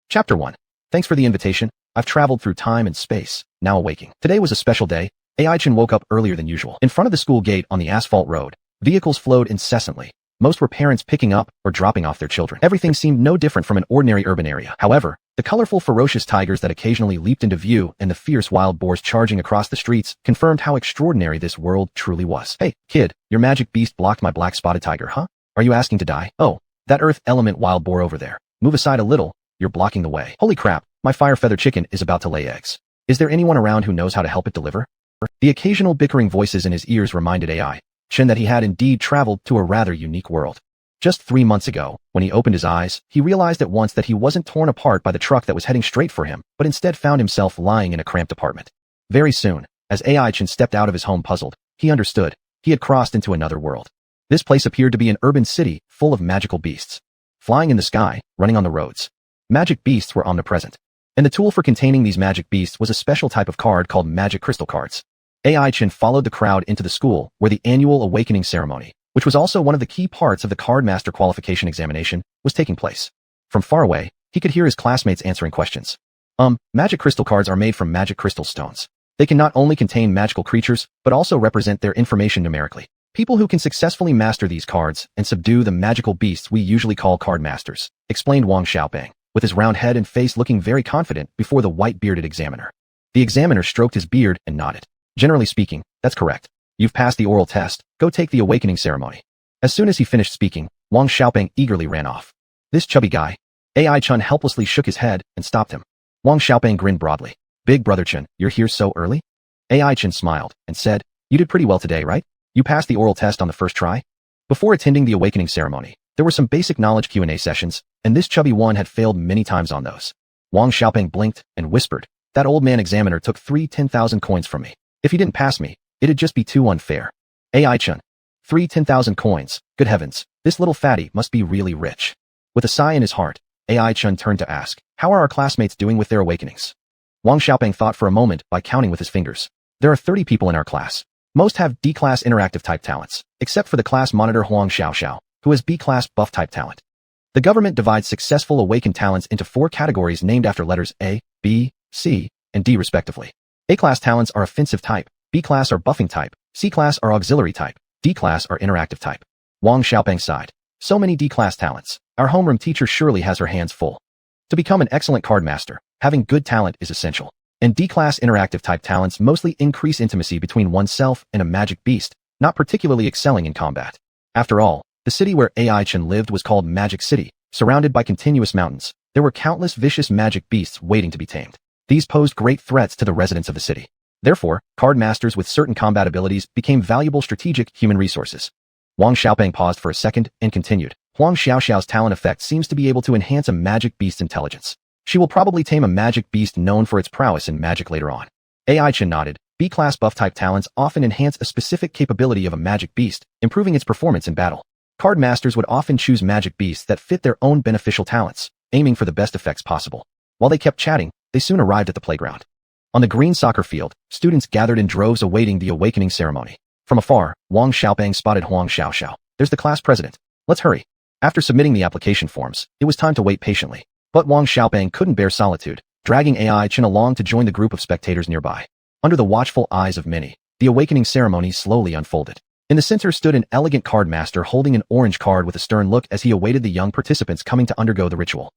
Chapter 1. Thanks for the invitation. I've traveled through time and space, now awaking. Today was a special day. Ai-chan woke up earlier than usual. In front of the school gate on the asphalt road, vehicles flowed incessantly. Most were parents picking up or dropping off their children. Everything seemed no different from an ordinary urban area. However, the colorful, ferocious tigers that occasionally leaped into view and the fierce wild boars charging across the streets confirmed how extraordinary this world truly was. Hey, kid, your magic beast blocked my black spotted tiger, huh? Are you asking to die? Oh, that earth element wild boar over there. Move aside a little, you're blocking the way. Holy crap, my fire feather chicken is about to lay eggs. Is there anyone around who knows how to help it deliver? The occasional bickering voices in his ears reminded Ai-chan that he had indeed traveled to a rather unique world. Just 3 months ago, when he opened his eyes, he realized at once that he wasn't torn apart by the truck that was heading straight for him, but instead found himself lying in a cramped apartment. Very soon, as Ai-chan stepped out of his home puzzled, he understood. He had crossed into another world. This place appeared to be an urban city full of magical beasts. Flying in the sky, running on the roads. Magic beasts were omnipresent. And the tool for containing these magic beasts was a special type of card called magic crystal cards. Ai-chan followed the crowd into the school where the annual awakening ceremony, which was also one of the key parts of the cardmaster qualification examination, was taking place. From far away, he could hear his classmates answering questions. Magic crystal cards are made from magic crystal stones. They can not only contain magical creatures, but also represent their information numerically. People who can successfully master these cards and subdue the magical beasts we usually call card masters, explained Wang Xiaobang, with his round head and face looking very confident before the white-bearded examiner. The examiner stroked his beard and nodded. Generally speaking, that's correct. You've passed the oral test. Go take the awakening ceremony. As soon as he finished speaking, Wang Xiaobang eagerly ran off. This chubby guy. Ai-chan helplessly shook his head and stopped him. Wang Xiaobang grinned broadly. Big brother Chen, you're here so early? Ai-chan smiled and said, you did pretty well today, right? You passed the oral test on the first try? Before attending the awakening ceremony, there were some basic knowledge Q&A sessions, and this chubby one had failed many times on those. Wang Xiaobang blinked and whispered, that old man examiner took 10,000 coins from me. If he didn't pass me, it'd just be too unfair. Ai-chan. 10,000 coins. Good heavens, this little fatty must be really rich. With a sigh in his heart, Ai-chan turned to ask, how are our classmates doing with their awakenings? Wang Xiaobang thought for a moment by counting with his fingers. There are 30 people in our class. Most have D-class interactive type talents, except for the class monitor Huang Xiaoxiao, who has B-class buff type talent. The government divides successful awakened talents into 4 categories named after letters A, B, C, and D respectively. A-class talents are offensive type, B-class are buffing type, C-class are auxiliary type, D-class are interactive type. Wang Xiaobang sighed. So many D-class talents. Our homeroom teacher surely has her hands full. To become an excellent card master, having good talent is essential. And D-class interactive type talents mostly increase intimacy between oneself and a magic beast, not particularly excelling in combat. After all, the city where Ai-chan lived was called Magic City, surrounded by continuous mountains. There were countless vicious magic beasts waiting to be tamed. These posed great threats to the residents of the city. Therefore, card masters with certain combat abilities became valuable strategic human resources. Wang Xiaobang paused for a second and continued. Huang Xiaoxiao's talent effect seems to be able to enhance a magic beast's intelligence. She will probably tame a magic beast known for its prowess in magic later on. Ai-chan nodded. B-class buff-type talents often enhance a specific capability of a magic beast, improving its performance in battle. Card masters would often choose magic beasts that fit their own beneficial talents, aiming for the best effects possible. While they kept chatting, they soon arrived at the playground. On the green soccer field, students gathered in droves awaiting the awakening ceremony. From afar, Wang Xiaobang spotted Huang Xiaoxiao. There's the class president. Let's hurry. After submitting the application forms, it was time to wait patiently. But Wang Xiaobang couldn't bear solitude, dragging Ai-chan along to join the group of spectators nearby. Under the watchful eyes of many, the awakening ceremony slowly unfolded. In the center stood an elegant card master holding an orange card with a stern look as he awaited the young participants coming to undergo the ritual.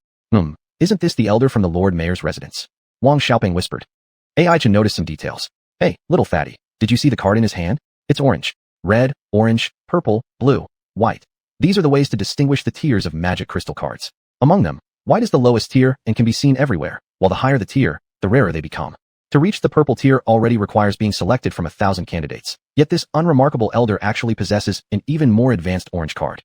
Isn't this the elder from the Lord Mayor's residence? Wang Xiaobang whispered. Ai-chan noticed some details. Hey, little fatty, did you see the card in his hand? It's orange. Red, orange, purple, blue, white. These are the ways to distinguish the tiers of magic crystal cards. Among them, white is the lowest tier and can be seen everywhere, while the higher the tier, the rarer they become. To reach the purple tier already requires being selected from 1,000 candidates. Yet this unremarkable elder actually possesses an even more advanced orange card.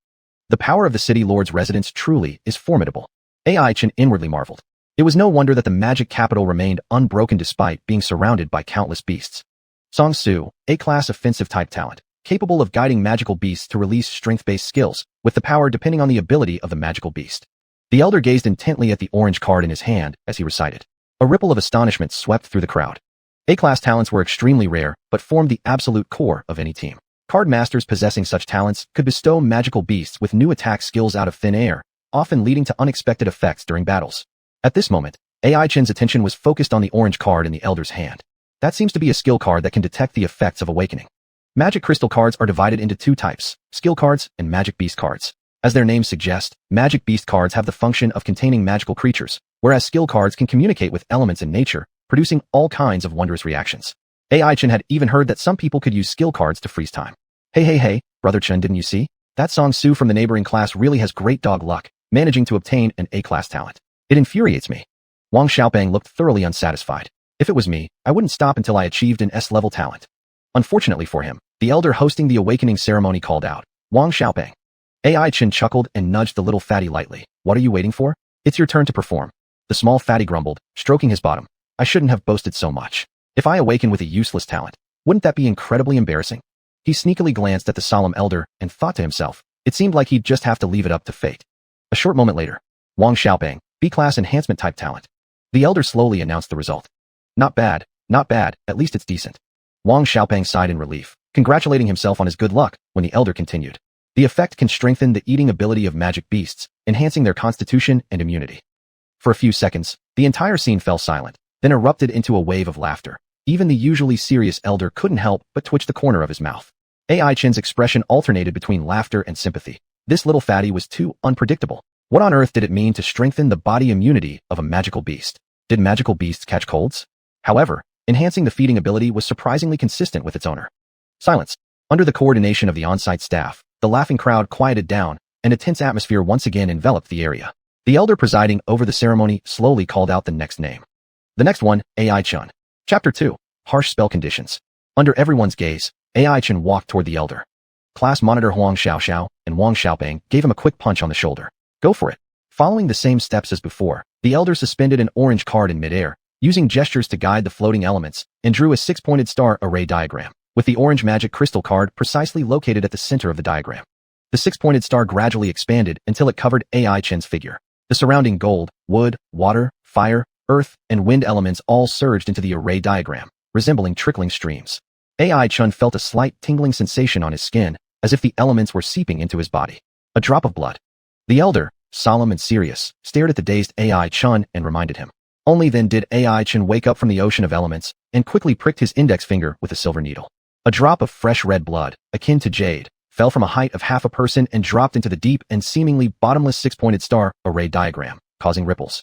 The power of the city lord's residence truly is formidable. Ai-chan inwardly marveled. It was no wonder that the magic capital remained unbroken despite being surrounded by countless beasts. Song Su, A-class offensive type talent, capable of guiding magical beasts to release strength-based skills, with the power depending on the ability of the magical beast. The elder gazed intently at the orange card in his hand as he recited. A ripple of astonishment swept through the crowd. A-class talents were extremely rare, but formed the absolute core of any team. Card masters possessing such talents could bestow magical beasts with new attack skills out of thin air, often leading to unexpected effects during battles. At this moment, AI Chin's attention was focused on the orange card in the Elder's hand. That seems to be a skill card that can detect the effects of awakening. Magic crystal cards are divided into two types, skill cards and magic beast cards. As their names suggest, magic beast cards have the function of containing magical creatures, whereas skill cards can communicate with elements in nature, producing all kinds of wondrous reactions. AI Chin had even heard that some people could use skill cards to freeze time. Hey, Brother Chen, didn't you see? That Song Su from the neighboring class really has great dog luck, managing to obtain an A-class talent. It infuriates me. Wang Xiaopeng looked thoroughly unsatisfied. If it was me, I wouldn't stop until I achieved an S-level talent. Unfortunately for him, the elder hosting the awakening ceremony called out, Wang Xiaopeng. AI Chin chuckled and nudged the little fatty lightly. What are you waiting for? It's your turn to perform. The small fatty grumbled, stroking his bottom. I shouldn't have boasted so much. If I awaken with a useless talent, wouldn't that be incredibly embarrassing? He sneakily glanced at the solemn elder and thought to himself, it seemed like he'd just have to leave it up to fate. A short moment later, Wang Xiaopeng, B-class enhancement type talent. The elder slowly announced the result. Not bad, at least it's decent. Wang Xiaopeng sighed in relief, congratulating himself on his good luck when the elder continued. The effect can strengthen the eating ability of magic beasts, enhancing their constitution and immunity. For a few seconds, the entire scene fell silent, then erupted into a wave of laughter. Even the usually serious elder couldn't help but twitch the corner of his mouth. AI Chin's expression alternated between laughter and sympathy. This little fatty was too unpredictable. What on earth did it mean to strengthen the body immunity of a magical beast? Did magical beasts catch colds? However, enhancing the feeding ability was surprisingly consistent with its owner. Silence. Under the coordination of the on-site staff, the laughing crowd quieted down, and a tense atmosphere once again enveloped the area. The elder presiding over the ceremony slowly called out the next name. The next one, AI Chun. Chapter 2. Harsh Spell Conditions. Under everyone's gaze, AI Chin walked toward the elder. Class monitor Huang Xiaoxiao and Wang Xiaopeng gave him a quick punch on the shoulder. Go for it. Following the same steps as before, the elder suspended an orange card in midair, using gestures to guide the floating elements, and drew a six-pointed star array diagram, with the orange magic crystal card precisely located at the center of the diagram. The six-pointed star gradually expanded until it covered AI Chin's figure. The surrounding gold, wood, water, fire, earth, and wind elements all surged into the array diagram, resembling trickling streams. AI Chun felt a slight tingling sensation on his skin, as if the elements were seeping into his body. A drop of blood. The elder, solemn and serious, stared at the dazed AI Chun and reminded him. Only then did AI Chun wake up from the ocean of elements and quickly pricked his index finger with a silver needle. A drop of fresh red blood, akin to jade, fell from a height of half a person and dropped into the deep and seemingly bottomless six-pointed star array diagram, causing ripples.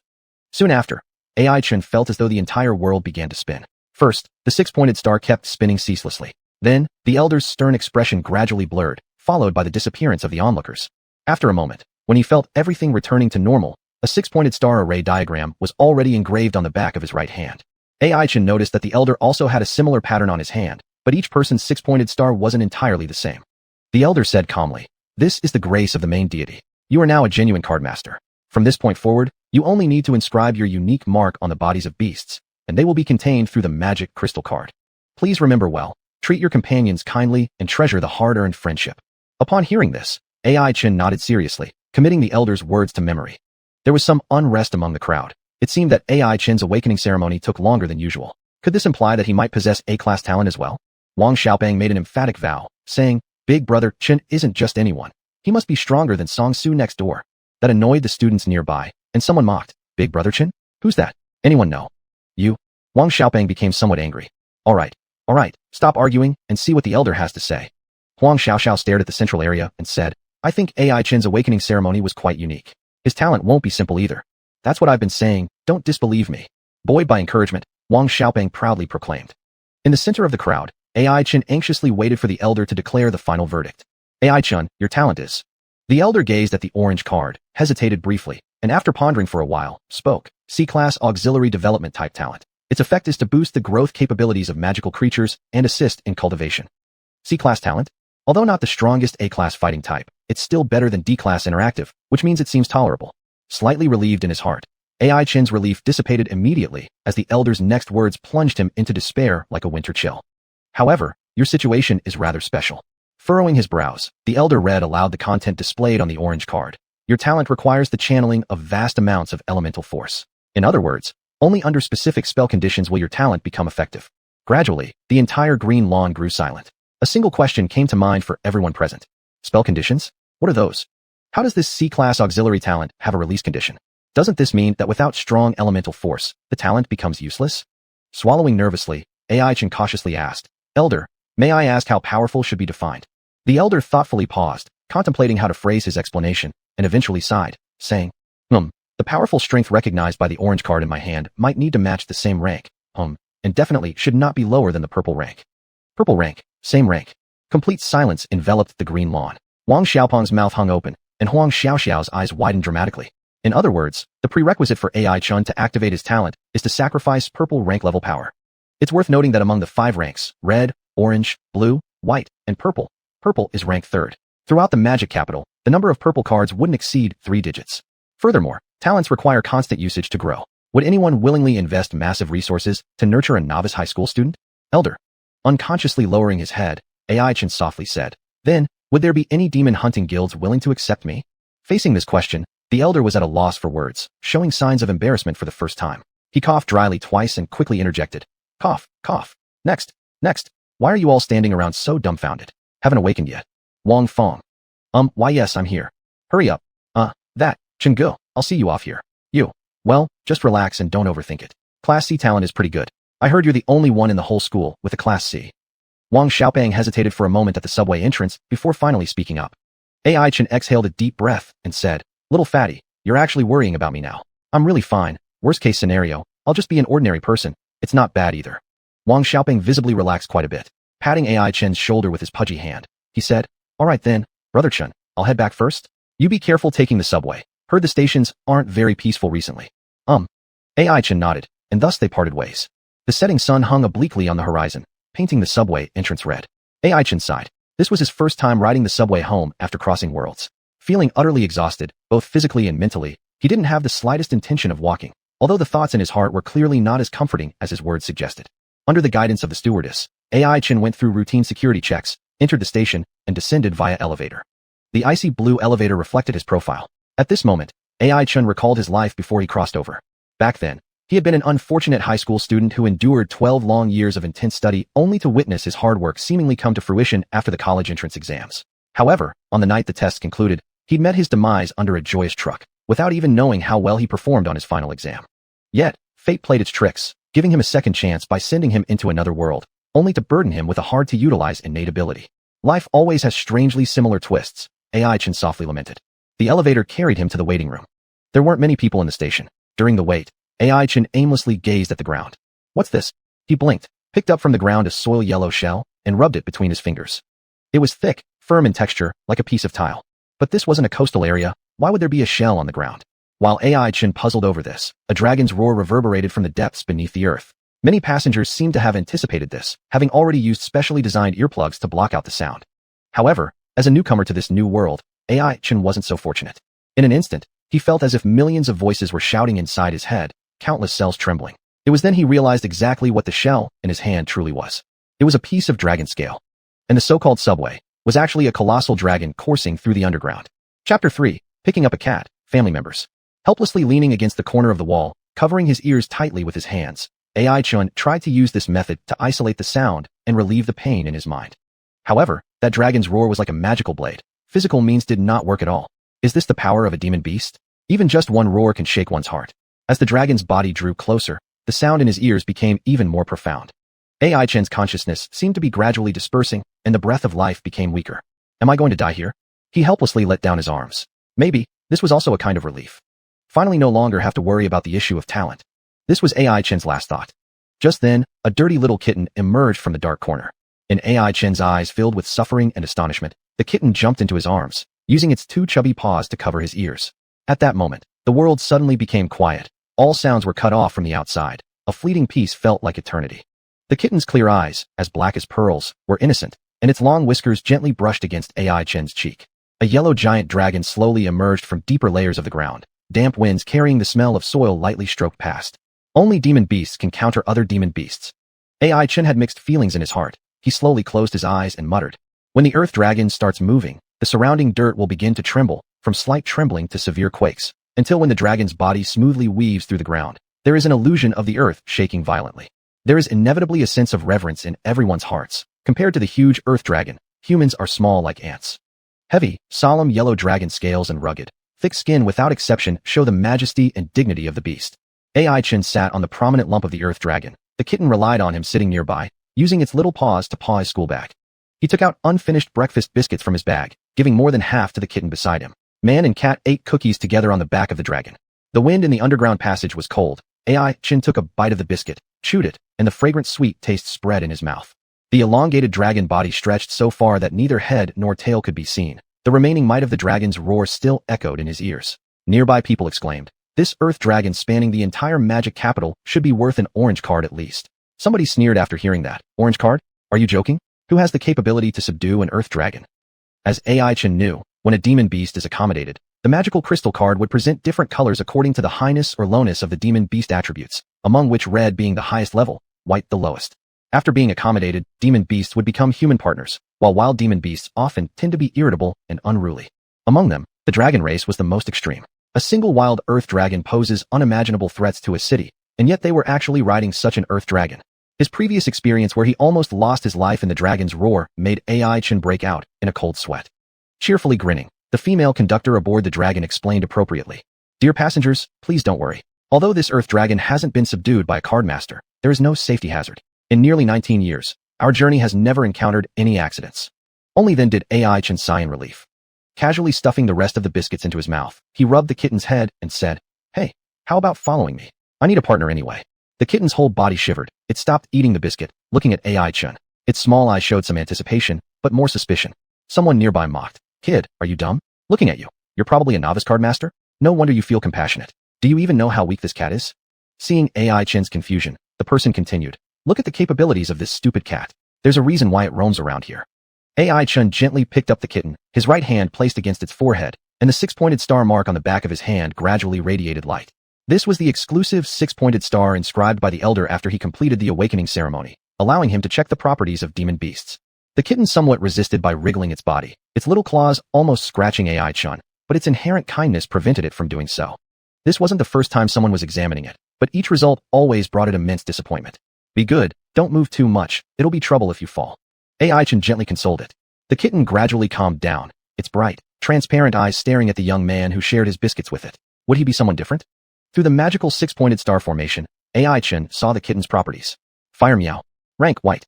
Soon after, AI Chun felt as though the entire world began to spin. First, the six-pointed star kept spinning ceaselessly. Then, the elder's stern expression gradually blurred, followed by the disappearance of the onlookers. After a moment, when he felt everything returning to normal, a six-pointed star array diagram was already engraved on the back of his right hand. AI Chin noticed that the elder also had a similar pattern on his hand, but each person's six-pointed star wasn't entirely the same. The elder said calmly, "This is the grace of the main deity. You are now a genuine card master. From this point forward, you only need to inscribe your unique mark on the bodies of beasts, and they will be contained through the magic crystal card. Please remember well, treat your companions kindly and treasure the hard-earned friendship." Upon hearing this, AI Chin nodded seriously, committing the elder's words to memory. There was some unrest among the crowd. It seemed that AI Chin's awakening ceremony took longer than usual. Could this imply that he might possess A-class talent as well? Wang Xiaopeng made an emphatic vow, saying, "Big brother Chin isn't just anyone. He must be stronger than Song Su next door." That annoyed the students nearby, and someone mocked, "Big brother Chin? Who's that? Anyone know?" "You?" Wang Xiaopeng became somewhat angry. All right, stop arguing and see what the elder has to say." Huang Xiaoxiao stared at the central area and said, "I think AI Chin's awakening ceremony was quite unique. His talent won't be simple either. That's what I've been saying, don't disbelieve me." Buoyed by encouragement, Wang Xiaopeng proudly proclaimed. In the center of the crowd, AI Chin anxiously waited for the elder to declare the final verdict. "AI Chin, your talent is." The elder gazed at the orange card, hesitated briefly, and after pondering for a while, spoke. C-class auxiliary development type talent. Its effect is to boost the growth capabilities of magical creatures and assist in cultivation. C-class talent? Although not the strongest A-class fighting type, it's still better than D-class interactive, which means it seems tolerable. Slightly relieved in his heart, AI Chin's relief dissipated immediately as the elder's next words plunged him into despair like a winter chill. "However, your situation is rather special." Furrowing his brows, the elder read aloud the content displayed on the orange card. "Your talent requires the channeling of vast amounts of elemental force. In other words, only under specific spell conditions will your talent become effective." Gradually, the entire green lawn grew silent. A single question came to mind for everyone present. Spell conditions? What are those? How does this C-class auxiliary talent have a release condition? Doesn't this mean that without strong elemental force, the talent becomes useless? Swallowing nervously, Ai-chan cautiously asked, Elder, may I ask how powerful should be defined? The elder thoughtfully paused, contemplating how to phrase his explanation, and eventually sighed, saying, the powerful strength recognized by the orange card in my hand might need to match the same rank, and definitely should not be lower than the purple rank. Purple rank, same rank. Complete silence enveloped the green lawn. Wang Xiaopeng's mouth hung open, and Huang Xiaoxiao's eyes widened dramatically. In other words, the prerequisite for Ai-chan to activate his talent is to sacrifice purple rank level power. It's worth noting that among the 5 ranks, red, orange, blue, white, and purple is ranked 3rd. Throughout the magic capital, the number of purple cards wouldn't exceed 3 digits. Furthermore, talents require constant usage to grow. Would anyone willingly invest massive resources to nurture a novice high school student? Elder. Unconsciously lowering his head, Ai-chan softly said, Then, would there be any demon hunting guilds willing to accept me? Facing this question, the elder was at a loss for words, showing signs of embarrassment for the first time. He coughed dryly twice and quickly interjected. Cough, cough. Next. Why are you all standing around so dumbfounded? Haven't awakened yet. Wang Fong. Why yes, I'm here. Hurry up. Chenggu, I'll see you off here. You. Well, just relax and don't overthink it. Class C talent is pretty good. I heard you're the only one in the whole school with a Class C. Wang Xiaopeng hesitated for a moment at the subway entrance before finally speaking up. Ai-chan exhaled a deep breath and said, Little fatty, you're actually worrying about me now. I'm really fine. Worst case scenario, I'll just be an ordinary person. It's not bad either. Wang Xiaopeng visibly relaxed quite a bit, patting Ai-chan's shoulder with his pudgy hand. He said, All right then, Brother Chun, I'll head back first. You be careful taking the subway. Heard the stations aren't very peaceful recently. Ai-chan nodded, and thus they parted ways. The setting sun hung obliquely on the horizon, painting the subway entrance red. Ai-chan sighed. This was his first time riding the subway home after crossing worlds. Feeling utterly exhausted, both physically and mentally, he didn't have the slightest intention of walking, although the thoughts in his heart were clearly not as comforting as his words suggested. Under the guidance of the stewardess, Ai-chan went through routine security checks, entered the station, and descended via elevator. The icy blue elevator reflected his profile. At this moment, Ai-chan recalled his life before he crossed over. Back then, he had been an unfortunate high school student who endured 12 long years of intense study only to witness his hard work seemingly come to fruition after the college entrance exams. However, on the night the test concluded, he'd met his demise under a joyous truck, without even knowing how well he performed on his final exam. Yet, fate played its tricks, giving him a second chance by sending him into another world, only to burden him with a hard-to-utilize innate ability. Life always has strangely similar twists, Ai-chan softly lamented. The elevator carried him to the waiting room. There weren't many people in the station. During the wait, Ai-chan aimlessly gazed at the ground. What's this? He blinked, picked up from the ground a soil yellow shell, and rubbed it between his fingers. It was thick, firm in texture, like a piece of tile. But this wasn't a coastal area. Why would there be a shell on the ground? While Ai-chan puzzled over this, a dragon's roar reverberated from the depths beneath the earth. Many passengers seemed to have anticipated this, having already used specially designed earplugs to block out the sound. However, as a newcomer to this new world, Ai-chan wasn't so fortunate. In an instant, he felt as if millions of voices were shouting inside his head, countless cells trembling. It was then he realized exactly what the shell in his hand truly was. It was a piece of dragon scale. And the so-called subway was actually a colossal dragon coursing through the underground. Chapter 3, Picking Up a Cat, Family Members. Helplessly leaning against the corner of the wall, covering his ears tightly with his hands, Ai-chan tried to use this method to isolate the sound and relieve the pain in his mind. However, that dragon's roar was like a magical blade. Physical means did not work at all. Is this the power of a demon beast? Even just one roar can shake one's heart. As the dragon's body drew closer, the sound in his ears became even more profound. Ai-chan's consciousness seemed to be gradually dispersing, and the breath of life became weaker. Am I going to die here? He helplessly let down his arms. Maybe, this was also a kind of relief. Finally no longer have to worry about the issue of talent. This was Ai-chan's last thought. Just then, a dirty little kitten emerged from the dark corner. In Ai-chan's eyes filled with suffering and astonishment, the kitten jumped into his arms, using its 2 chubby paws to cover his ears. At that moment, the world suddenly became quiet. All sounds were cut off from the outside. A fleeting peace felt like eternity. The kitten's clear eyes, as black as pearls, were innocent, and its long whiskers gently brushed against Ai-chan's cheek. A yellow giant dragon slowly emerged from deeper layers of the ground. Damp winds carrying the smell of soil lightly stroked past. Only demon beasts can counter other demon beasts. Ai-chan had mixed feelings in his heart. He slowly closed his eyes and muttered. When the earth dragon starts moving, the surrounding dirt will begin to tremble, from slight trembling to severe quakes, until when the dragon's body smoothly weaves through the ground, there is an illusion of the earth shaking violently. There is inevitably a sense of reverence in everyone's hearts. Compared to the huge earth dragon, humans are small like ants. Heavy, solemn yellow dragon scales and rugged, thick skin without exception show the majesty and dignity of the beast. AI Chin sat on the prominent lump of the earth dragon. The kitten relied on him sitting nearby, using its little paws to paw his school bag. He took out unfinished breakfast biscuits from his bag, giving more than half to the kitten beside him. Man and cat ate cookies together on the back of the dragon. The wind in the underground passage was cold. AI Chin took a bite of the biscuit, chewed it, and the fragrant sweet taste spread in his mouth. The elongated dragon body stretched so far that neither head nor tail could be seen. The remaining might of the dragon's roar still echoed in his ears. Nearby people exclaimed, "This earth dragon spanning the entire magic capital should be worth an orange card at least." Somebody sneered after hearing that. Orange card? Are you joking? Who has the capability to subdue an earth dragon? As AI Chin knew, when a demon beast is accommodated, the magical crystal card would present different colors according to the highness or lowness of the demon beast attributes, among which red being the highest level, white the lowest. After being accommodated, demon beasts would become human partners, while wild demon beasts often tend to be irritable and unruly. Among them, the dragon race was the most extreme. A single wild earth dragon poses unimaginable threats to a city, and yet they were actually riding such an earth dragon. His previous experience where he almost lost his life in the dragon's roar made AI Chin break out in a cold sweat. Cheerfully grinning, the female conductor aboard the dragon explained appropriately, "Dear passengers, please don't worry. Although this earth dragon hasn't been subdued by a cardmaster, there is no safety hazard. In nearly 19 years, our journey has never encountered any accidents." Only then did AI Chin sigh in relief. Casually stuffing the rest of the biscuits into his mouth, he rubbed the kitten's head and said, "Hey, how about following me? I need a partner anyway." The kitten's whole body shivered. It stopped eating the biscuit, looking at AI Chin. Its small eyes showed some anticipation, but more suspicion. Someone nearby mocked, "Kid, are you dumb? Looking at you. You're probably a novice card master? No wonder you feel compassionate. Do you even know how weak this cat is?" Seeing AI Chin's confusion, the person continued, "Look at the capabilities of this stupid cat. There's a reason why it roams around here." AI Chin gently picked up the kitten, his right hand placed against its forehead, and the six-pointed star mark on the back of his hand gradually radiated light. This was the exclusive six-pointed star inscribed by the elder after he completed the awakening ceremony, allowing him to check the properties of demon beasts. The kitten somewhat resisted by wriggling its body, its little claws almost scratching AI Chin, but its inherent kindness prevented it from doing so. This wasn't the first time someone was examining it, but each result always brought it immense disappointment. "Be good, don't move too much, it'll be trouble if you fall." AI Chin gently consoled it. The kitten gradually calmed down, its bright, transparent eyes staring at the young man who shared his biscuits with it. Would he be someone different? Through the magical six-pointed star formation, AI Chin saw the kitten's properties. Fire meow. Rank white.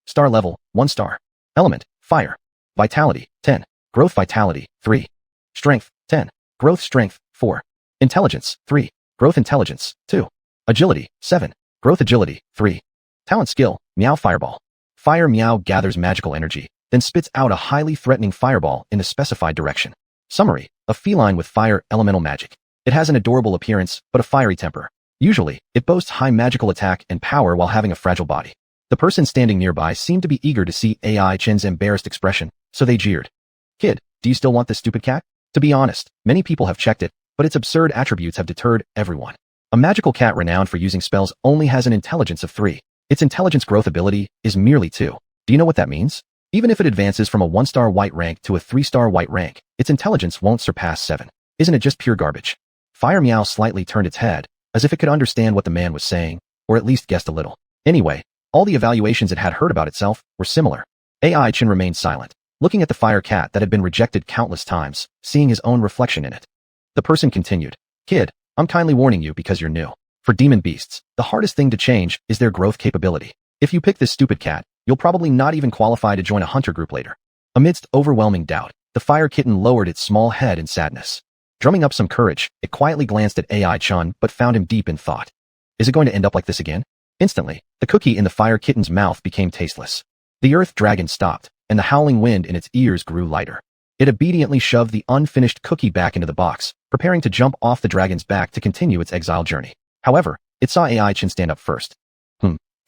Star level, 1 star. Element, fire. Vitality, 10. Growth vitality, 3. Strength, 10. Growth strength, 4. Intelligence, 3. Growth intelligence, 2. Agility, 7. Growth agility, 3. Talent skill, meow fireball. Fire meow gathers magical energy, then spits out a highly threatening fireball in the specified direction. Summary, a feline with fire elemental magic. It has an adorable appearance, but a fiery temper. Usually, it boasts high magical attack and power while having a fragile body. The person standing nearby seemed to be eager to see AI Chin's embarrassed expression, so they jeered. "Kid, do you still want this stupid cat?" To be honest, many people have checked it, but its absurd attributes have deterred everyone. A magical cat renowned for using spells only has an intelligence of 3. Its intelligence growth ability is merely 2. Do you know what that means? Even if it advances from a 1-star white rank to a 3-star white rank, its intelligence won't surpass 7. Isn't it just pure garbage? Fire Meow slightly turned its head, as if it could understand what the man was saying, or at least guessed a little. Anyway, all the evaluations it had heard about itself were similar. AI Chin remained silent, looking at the fire cat that had been rejected countless times, seeing his own reflection in it. The person continued, "Kid, I'm kindly warning you because you're new. For demon beasts, the hardest thing to change is their growth capability. If you pick this stupid cat, you'll probably not even qualify to join a hunter group later." Amidst overwhelming doubt, the fire kitten lowered its small head in sadness. Drumming up some courage, it quietly glanced at AI Chin but found him deep in thought. Is it going to end up like this again? Instantly, the cookie in the fire kitten's mouth became tasteless. The earth dragon stopped, and the howling wind in its ears grew lighter. It obediently shoved the unfinished cookie back into the box, preparing to jump off the dragon's back to continue its exile journey. However, it saw AI Chin stand up first.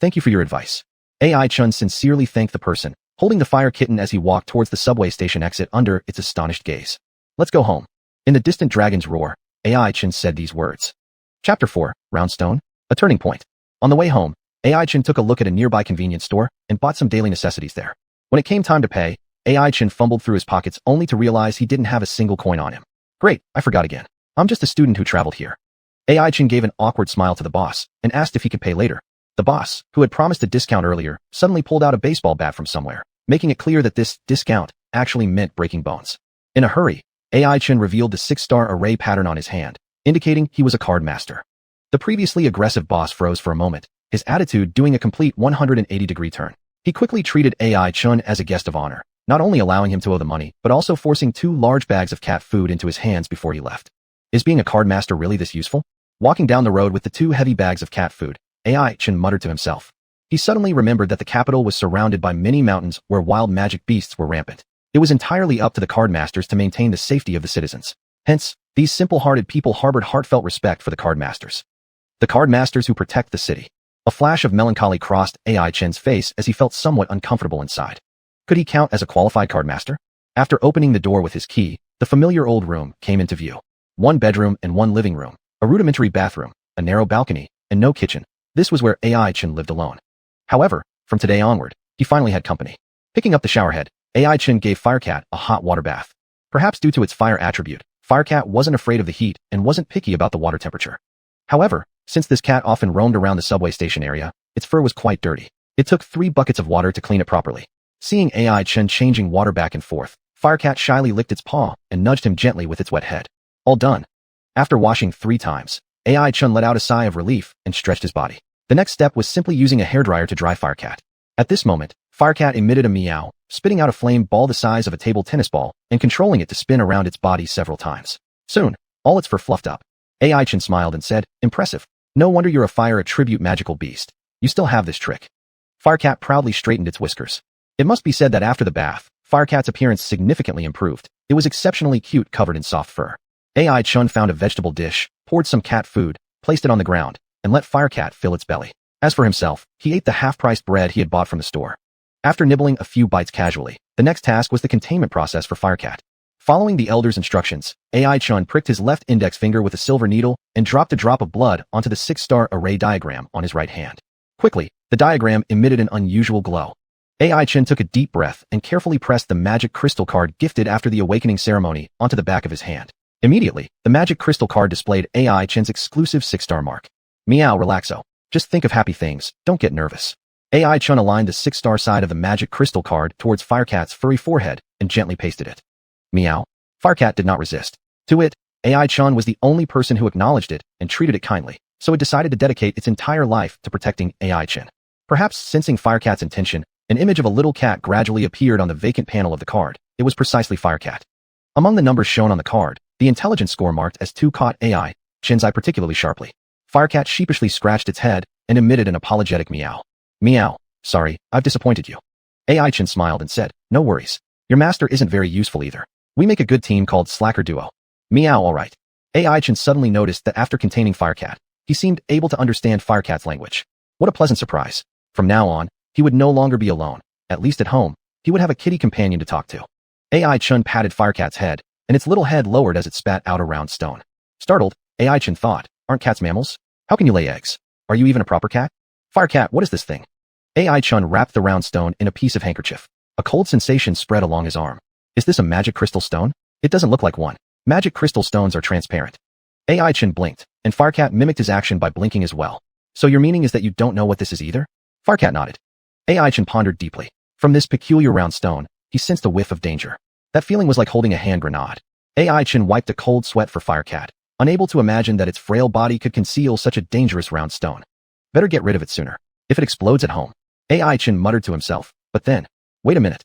Thank you for your advice." AI Chin sincerely thanked the person, holding the fire kitten as he walked towards the subway station exit under its astonished gaze. "Let's go home." In the distant dragon's roar, AI Chin said these words. Chapter 4, Roundstone, a turning point. On the way home, AI Chin took a look at a nearby convenience store and bought some daily necessities there. When it came time to pay, AI Chin fumbled through his pockets only to realize he didn't have a single coin on him. "Great, I forgot again. I'm just a student who traveled here." AI Chin gave an awkward smile to the boss and asked if he could pay later. The boss, who had promised a discount earlier, suddenly pulled out a baseball bat from somewhere, making it clear that this discount actually meant breaking bones. In a hurry, AI Chen revealed the 6-star array pattern on his hand, indicating he was a card master. The previously aggressive boss froze for a moment, his attitude doing a complete 180-degree turn. He quickly treated AI Chen as a guest of honor, not only allowing him to owe the money, but also forcing 2 large bags of cat food into his hands before he left. Is being a card master really this useful? Walking down the road with the 2 heavy bags of cat food, AI Chen muttered to himself. He suddenly remembered that the capital was surrounded by many mountains where wild magic beasts were rampant. It was entirely up to the card masters to maintain the safety of the citizens. Hence, these simple-hearted people harbored heartfelt respect for the card masters. The card masters who protect the city. A flash of melancholy crossed AI Chen's face as he felt somewhat uncomfortable inside. Could he count as a qualified card master? After opening the door with his key, the familiar old room came into view. 1 bedroom and 1 living room, a rudimentary bathroom, a narrow balcony, and no kitchen. This was where AI Chen lived alone. However, from today onward, he finally had company. Picking up the showerhead, AI Chen gave Firecat a hot water bath. Perhaps due to its fire attribute, Firecat wasn't afraid of the heat and wasn't picky about the water temperature. However, since this cat often roamed around the subway station area, its fur was quite dirty. It took 3 buckets of water to clean it properly. Seeing AI Chen changing water back and forth, Firecat shyly licked its paw and nudged him gently with its wet head. All done. After washing 3 times, AI Chen let out a sigh of relief and stretched his body. The next step was simply using a hairdryer to dry Firecat. At this moment, Firecat emitted a meow, spitting out a flame ball the size of a table tennis ball and controlling it to spin around its body several times. Soon, all its fur fluffed up. AI Chen smiled and said, "Impressive. No wonder you're a fire attribute magical beast. You still have this trick." Firecat proudly straightened its whiskers. It must be said that after the bath, Firecat's appearance significantly improved. It was exceptionally cute, covered in soft fur. AI Chen found a vegetable dish, poured some cat food, placed it on the ground, and let Firecat fill its belly. As for himself, he ate the half-priced bread he had bought from the store. After nibbling a few bites casually, the next task was the containment process for Firecat. Following the elder's instructions, AI Chen pricked his left index finger with a silver needle and dropped a drop of blood onto the 6-star array diagram on his right hand. Quickly, the diagram emitted an unusual glow. AI Chen took a deep breath and carefully pressed the magic crystal card gifted after the awakening ceremony onto the back of his hand. Immediately, the magic crystal card displayed AI Chen's exclusive 6-star mark. Meow, relaxo. Just think of happy things, don't get nervous. AI Chen aligned the 6-star side of the magic crystal card towards Firecat's furry forehead and gently pasted it. Meow. Firecat did not resist. To it, AI Chen was the only person who acknowledged it and treated it kindly, so it decided to dedicate its entire life to protecting AI Chen. Perhaps sensing Firecat's intention, an image of a little cat gradually appeared on the vacant panel of the card. It was precisely Firecat. Among the numbers shown on the card, the intelligence score marked as 2 caught AI Chen's eye particularly sharply. Firecat sheepishly scratched its head and emitted an apologetic meow. Meow. Sorry, I've disappointed you. AI Chen smiled and said, "No worries. Your master isn't very useful either. We make a good team called Slacker Duo." Meow, alright. AI Chen suddenly noticed that after containing Firecat, he seemed able to understand Firecat's language. What a pleasant surprise. From now on, he would no longer be alone. At least at home, he would have a kitty companion to talk to. AI Chen patted Firecat's head, and its little head lowered as it spat out a round stone. Startled, AI Chen thought, "Aren't cats mammals? How can you lay eggs? Are you even a proper cat?" "Firecat, what is this thing?" AI Chen wrapped the round stone in a piece of handkerchief. A cold sensation spread along his arm. "Is this a magic crystal stone? It doesn't look like one. Magic crystal stones are transparent." AI Chen blinked, and Firecat mimicked his action by blinking as well. "So your meaning is that you don't know what this is either?" Firecat nodded. AI Chen pondered deeply. From this peculiar round stone, he sensed a whiff of danger. That feeling was like holding a hand grenade. AI Chen wiped a cold sweat for Firecat, unable to imagine that its frail body could conceal such a dangerous round stone. Better get rid of it sooner. If it explodes at home. AI Chen muttered to himself, but then, wait a minute.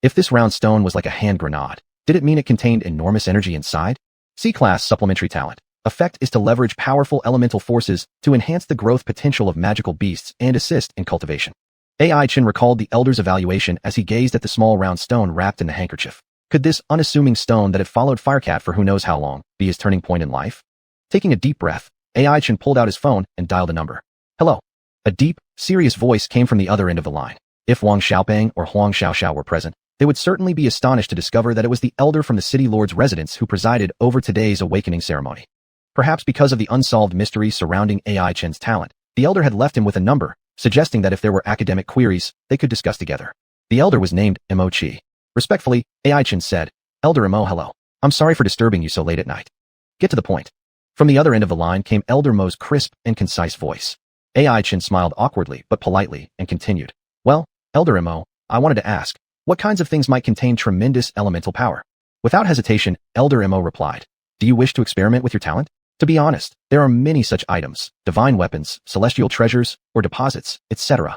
If this round stone was like a hand grenade, did it mean it contained enormous energy inside? C-Class Supplementary Talent. Effect is to leverage powerful elemental forces to enhance the growth potential of magical beasts and assist in cultivation. AI Chen recalled the elder's evaluation as he gazed at the small round stone wrapped in the handkerchief. Could this unassuming stone that had followed Firecat for who knows how long be his turning point in life? Taking a deep breath, AI Chen pulled out his phone and dialed a number. "Hello." A deep, serious voice came from the other end of the line. If Wang Xiaopeng or Huang Xiaoxiao were present, they would certainly be astonished to discover that it was the elder from the city lord's residence who presided over today's awakening ceremony. Perhaps because of the unsolved mystery surrounding AI Chen's talent, the elder had left him with a number, suggesting that if there were academic queries, they could discuss together. The elder was named Mo Qi. Respectfully, AI Chen said, "Elder Mo, hello. I'm sorry for disturbing you so late at night. Get to the point." From the other end of the line came Elder Mo's crisp and concise voice. AI Chen smiled awkwardly but politely and continued, "Well, Elder Mo, I wanted to ask, what kinds of things might contain tremendous elemental power?" Without hesitation, Elder Mo replied, "Do you wish to experiment with your talent? To be honest, there are many such items, divine weapons, celestial treasures, or deposits, etc."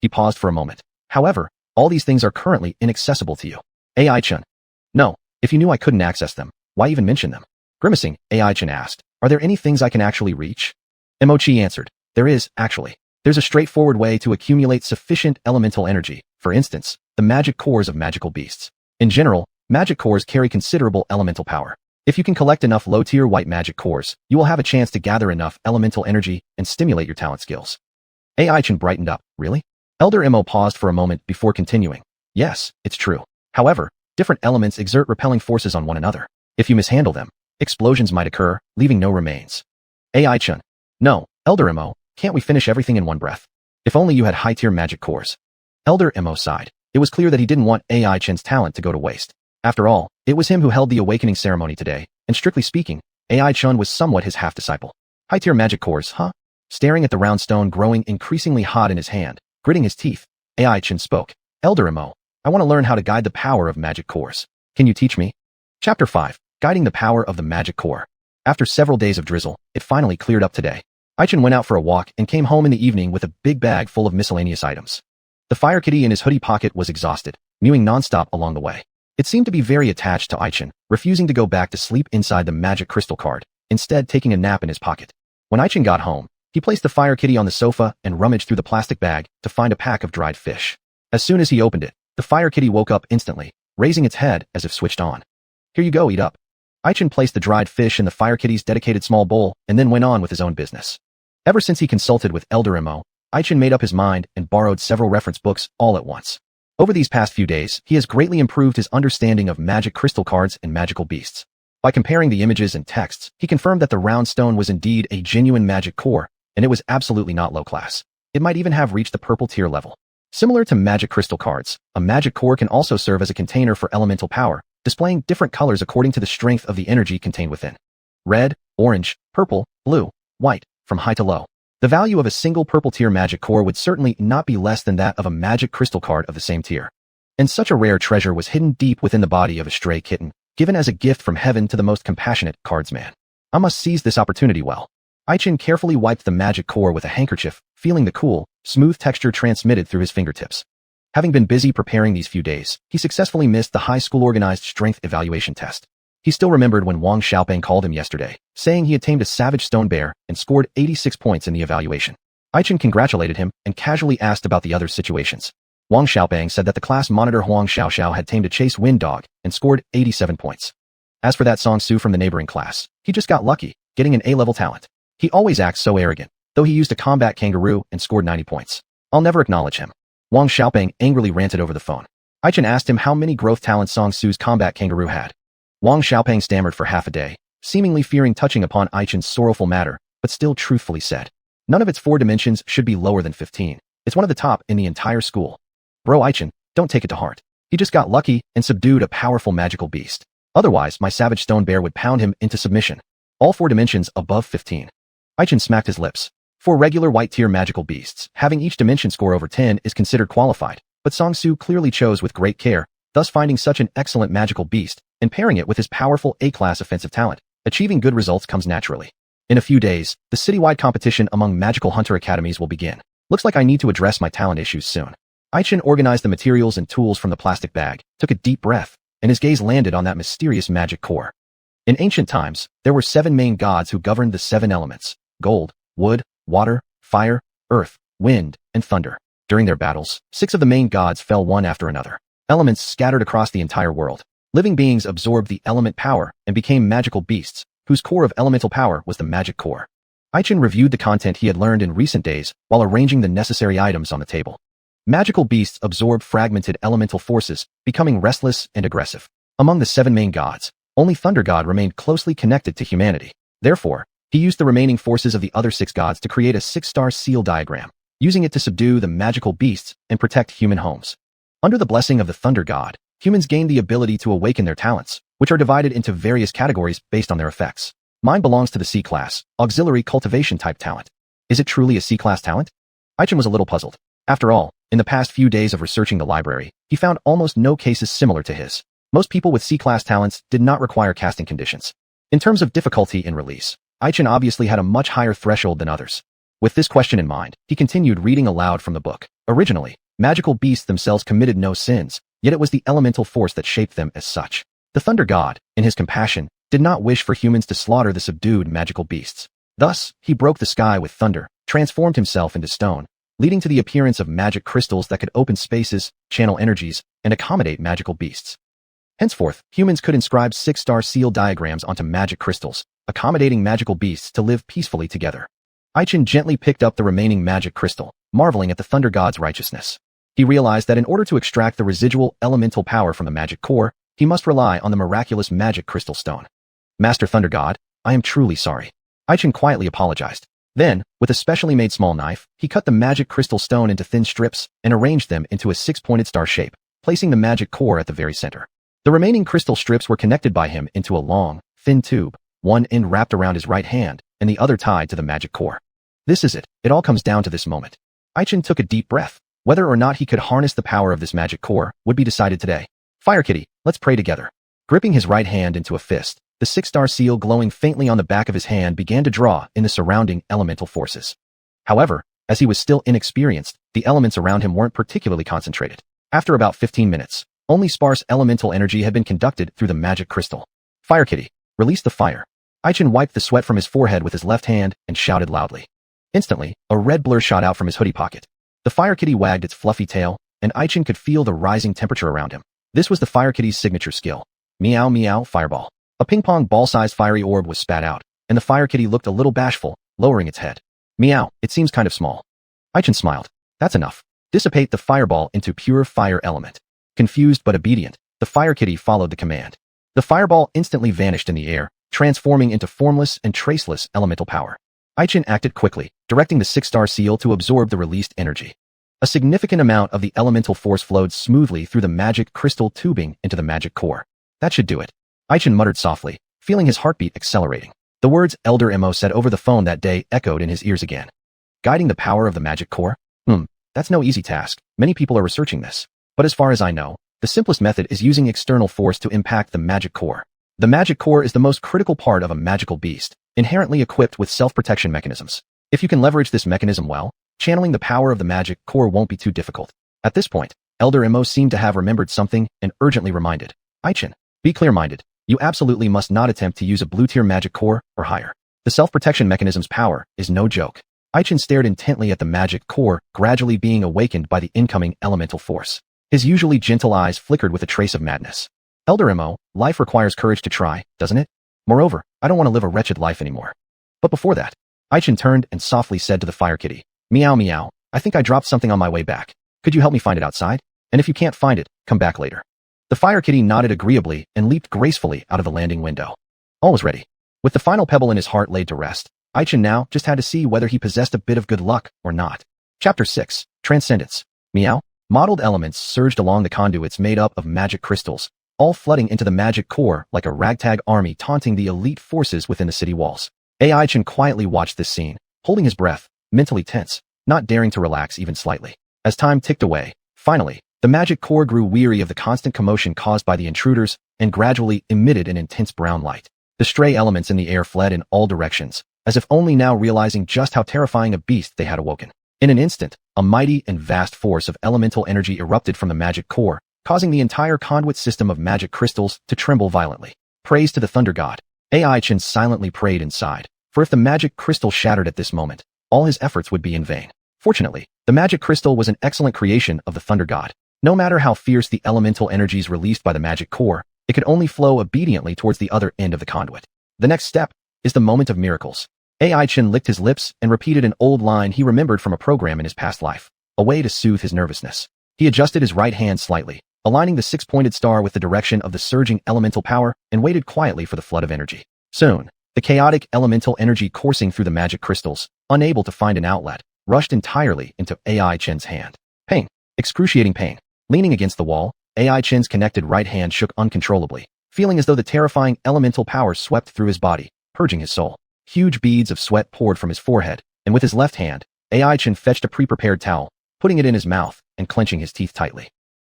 He paused for a moment. "However, all these things are currently inaccessible to you." AI-chan. "No, if you knew I couldn't access them, why even mention them?" Grimacing, AI-chan asked, "Are there any things I can actually reach?" Emochi answered, "There is, actually. There's a straightforward way to accumulate sufficient elemental energy, for instance, the magic cores of magical beasts. In general, magic cores carry considerable elemental power. If you can collect enough low-tier white magic cores, you will have a chance to gather enough elemental energy and stimulate your talent skills." AI-chan brightened up. "Really?" Elder Mo paused for a moment before continuing. "Yes, it's true. However, different elements exert repelling forces on one another. If you mishandle them, explosions might occur, leaving no remains." AI-chan. "No, Elder Mo, can't we finish everything in one breath? If only you had high-tier magic cores." Elder Mo sighed. It was clear that he didn't want AI-chan's talent to go to waste. After all, it was him who held the awakening ceremony today, and strictly speaking, AI-chan was somewhat his half-disciple. High-tier magic cores, huh? Staring at the round stone growing increasingly hot in his hand, gritting his teeth, AI-chan spoke. "Elder Mo, I want to learn how to guide the power of magic cores. Can you teach me?" Chapter 5. Guiding the Power of the Magic Core. After several days of drizzle, it finally cleared up today. Aichin went out for a walk and came home in the evening with a big bag full of miscellaneous items. The fire kitty in his hoodie pocket was exhausted, mewing nonstop along the way. It seemed to be very attached to Aichin, refusing to go back to sleep inside the magic crystal card, instead taking a nap in his pocket. When Aichin got home, he placed the fire kitty on the sofa and rummaged through the plastic bag to find a pack of dried fish. As soon as he opened it, the fire kitty woke up instantly, raising its head as if switched on. "Here you go, eat up." Aichin placed the dried fish in the fire kitty's dedicated small bowl and then went on with his own business. Ever since he consulted with Elder Mo, Aichin made up his mind and borrowed several reference books all at once. Over these past few days, he has greatly improved his understanding of magic crystal cards and magical beasts. By comparing the images and texts, he confirmed that the round stone was indeed a genuine magic core, and it was absolutely not low class. It might even have reached the purple tier level. Similar to magic crystal cards, a magic core can also serve as a container for elemental power, displaying different colors according to the strength of the energy contained within. Red, orange, purple, blue, white, from high to low. The value of a single purple tier magic core would certainly not be less than that of a magic crystal card of the same tier. And such a rare treasure was hidden deep within the body of a stray kitten, given as a gift from heaven to the most compassionate cardsman. I must seize this opportunity well. Aichin carefully wiped the magic core with a handkerchief, feeling the cool, smooth texture transmitted through his fingertips. Having been busy preparing these few days, he successfully missed the high school organized strength evaluation test. He still remembered when Wang Xiaopeng called him yesterday, saying he had tamed a savage stone bear and scored 86 points in the evaluation. Aichin congratulated him and casually asked about the other situations. Wang Xiaopeng said that the class monitor Huang Xiaoxiao had tamed a chase wind dog and scored 87 points. As for that Song Su from the neighboring class, he just got lucky, getting an A-level talent. He always acts so arrogant, though he used a combat kangaroo and scored 90 points. I'll never acknowledge him. Wang Xiaopeng angrily ranted over the phone. Aichin asked him how many growth talents Song Su's combat kangaroo had. Wang Xiaopeng stammered for half a day, seemingly fearing touching upon Aichin's sorrowful matter, but still truthfully said, "None of its 4 dimensions should be lower than 15. It's one of the top in the entire school." "Bro Aichin, don't take it to heart. He just got lucky and subdued a powerful magical beast. Otherwise, my savage stone bear would pound him into submission. All 4 dimensions above 15. Aichin smacked his lips. For regular white-tier magical beasts, having each dimension score over 10 is considered qualified, but Song Su clearly chose with great care, thus finding such an excellent magical beast and pairing it with his powerful A-class offensive talent. Achieving good results comes naturally. In a few days, the citywide competition among magical hunter academies will begin. Looks like I need to address my talent issues soon. Aichin organized the materials and tools from the plastic bag, took a deep breath, and his gaze landed on that mysterious magic core. In ancient times, there were 7 main gods who governed the 7 elements: gold, wood, water, fire, earth, wind, and thunder. During their battles, 6 of the main gods fell one after another. Elements scattered across the entire world. Living beings absorbed the element power and became magical beasts, whose core of elemental power was the magic core. Aichin reviewed the content he had learned in recent days while arranging the necessary items on the table. Magical beasts absorb fragmented elemental forces, becoming restless and aggressive. Among the 7 main gods, only Thunder God remained closely connected to humanity. Therefore, he used the remaining forces of the other 6 gods to create a 6-star seal diagram, using it to subdue the magical beasts and protect human homes. Under the blessing of the Thunder God, humans gain the ability to awaken their talents, which are divided into various categories based on their effects. Mine belongs to the C-class, auxiliary cultivation type talent. Is it truly a C-class talent? Aichin was a little puzzled. After all, in the past few days of researching the library, he found almost no cases similar to his. Most people with C-class talents did not require casting conditions. In terms of difficulty in release, Aichin obviously had a much higher threshold than others. With this question in mind, he continued reading aloud from the book. Originally, magical beasts themselves committed no sins, yet it was the elemental force that shaped them as such. The Thunder God, in his compassion, did not wish for humans to slaughter the subdued magical beasts. Thus, he broke the sky with thunder, transformed himself into stone, leading to the appearance of magic crystals that could open spaces, channel energies, and accommodate magical beasts. Henceforth, humans could inscribe 6-star seal diagrams onto magic crystals, accommodating magical beasts to live peacefully together. Aichin gently picked up the remaining magic crystal, marveling at the Thunder God's righteousness. He realized that in order to extract the residual elemental power from the magic core, he must rely on the miraculous magic crystal stone. Master Thunder God, I am truly sorry. Aichin quietly apologized. Then, with a specially made small knife, he cut the magic crystal stone into thin strips and arranged them into a 6-pointed star shape, placing the magic core at the very center. The remaining crystal strips were connected by him into a long, thin tube, one end wrapped around his right hand and the other tied to the magic core. This is it. It all comes down to this moment. Aichin took a deep breath. Whether or not he could harness the power of this magic core would be decided today. Fire Kitty, let's pray together. Gripping his right hand into a fist, the 6-star seal glowing faintly on the back of his hand began to draw in the surrounding elemental forces. However, as he was still inexperienced, the elements around him weren't particularly concentrated. After about 15 minutes, only sparse elemental energy had been conducted through the magic crystal. Fire Kitty, release the fire. Aichin wiped the sweat from his forehead with his left hand and shouted loudly. Instantly, a red blur shot out from his hoodie pocket. The Fire Kitty wagged its fluffy tail, and Aichin could feel the rising temperature around him. This was the Fire Kitty's signature skill. Meow meow fireball. A ping-pong ball-sized fiery orb was spat out, and the Fire Kitty looked a little bashful, lowering its head. Meow, it seems kind of small. Aichin smiled. That's enough. Dissipate the fireball into pure fire element. Confused but obedient, the Fire Kitty followed the command. The fireball instantly vanished in the air, transforming into formless and traceless elemental power. Aichin acted quickly, directing the 6-star seal to absorb the released energy. A significant amount of the elemental force flowed smoothly through the magic crystal tubing into the magic core. That should do it. Aichin muttered softly, feeling his heartbeat accelerating. The words Elder Mo said over the phone that day echoed in his ears again. Guiding the power of the magic core? That's no easy task. Many people are researching this. But as far as I know, the simplest method is using external force to impact the magic core. The magic core is the most critical part of a magical beast, inherently equipped with self-protection mechanisms. If you can leverage this mechanism well, channeling the power of the magic core won't be too difficult. At this point, Elder Mo seemed to have remembered something and urgently reminded. Aichin, be clear-minded. You absolutely must not attempt to use a blue-tier magic core or higher. The self-protection mechanism's power is no joke. Aichin stared intently at the magic core, gradually being awakened by the incoming elemental force. His usually gentle eyes flickered with a trace of madness. Elder Mo, life requires courage to try, doesn't it? Moreover, I don't want to live a wretched life anymore. But before that, Aichin turned and softly said to the Fire Kitty, Meow meow, I think I dropped something on my way back. Could you help me find it outside? And if you can't find it, come back later. The Fire Kitty nodded agreeably and leaped gracefully out of the landing window. All was ready. With the final pebble in his heart laid to rest, Aichin now just had to see whether he possessed a bit of good luck or not. Chapter 6. Transcendence. Meow. Mottled elements surged along the conduits made up of magic crystals, all flooding into the magic core like a ragtag army taunting the elite forces within the city walls. Aichin quietly watched this scene, holding his breath, mentally tense, not daring to relax even slightly. As time ticked away, finally, the magic core grew weary of the constant commotion caused by the intruders and gradually emitted an intense brown light. The stray elements in the air fled in all directions, as if only now realizing just how terrifying a beast they had awoken. In an instant, a mighty and vast force of elemental energy erupted from the magic core, causing the entire conduit system of magic crystals to tremble violently. Praise to the Thunder God. Aichin silently prayed inside, for if the magic crystal shattered at this moment, all his efforts would be in vain. Fortunately, the magic crystal was an excellent creation of the Thunder God. No matter how fierce the elemental energies released by the magic core, it could only flow obediently towards the other end of the conduit. The next step is the moment of miracles. Aichin licked his lips and repeated an old line he remembered from a program in his past life, a way to soothe his nervousness. He adjusted his right hand slightly, aligning the 6-pointed star with the direction of the surging elemental power, and waited quietly for the flood of energy. Soon, the chaotic elemental energy coursing through the magic crystals, unable to find an outlet, rushed entirely into Aichin's hand. Pain. Excruciating pain. Leaning against the wall, Aichin's connected right hand shook uncontrollably, feeling as though the terrifying elemental power swept through his body, purging his soul. Huge beads of sweat poured from his forehead, and with his left hand, Aichin fetched a pre-prepared towel, putting it in his mouth and clenching his teeth tightly.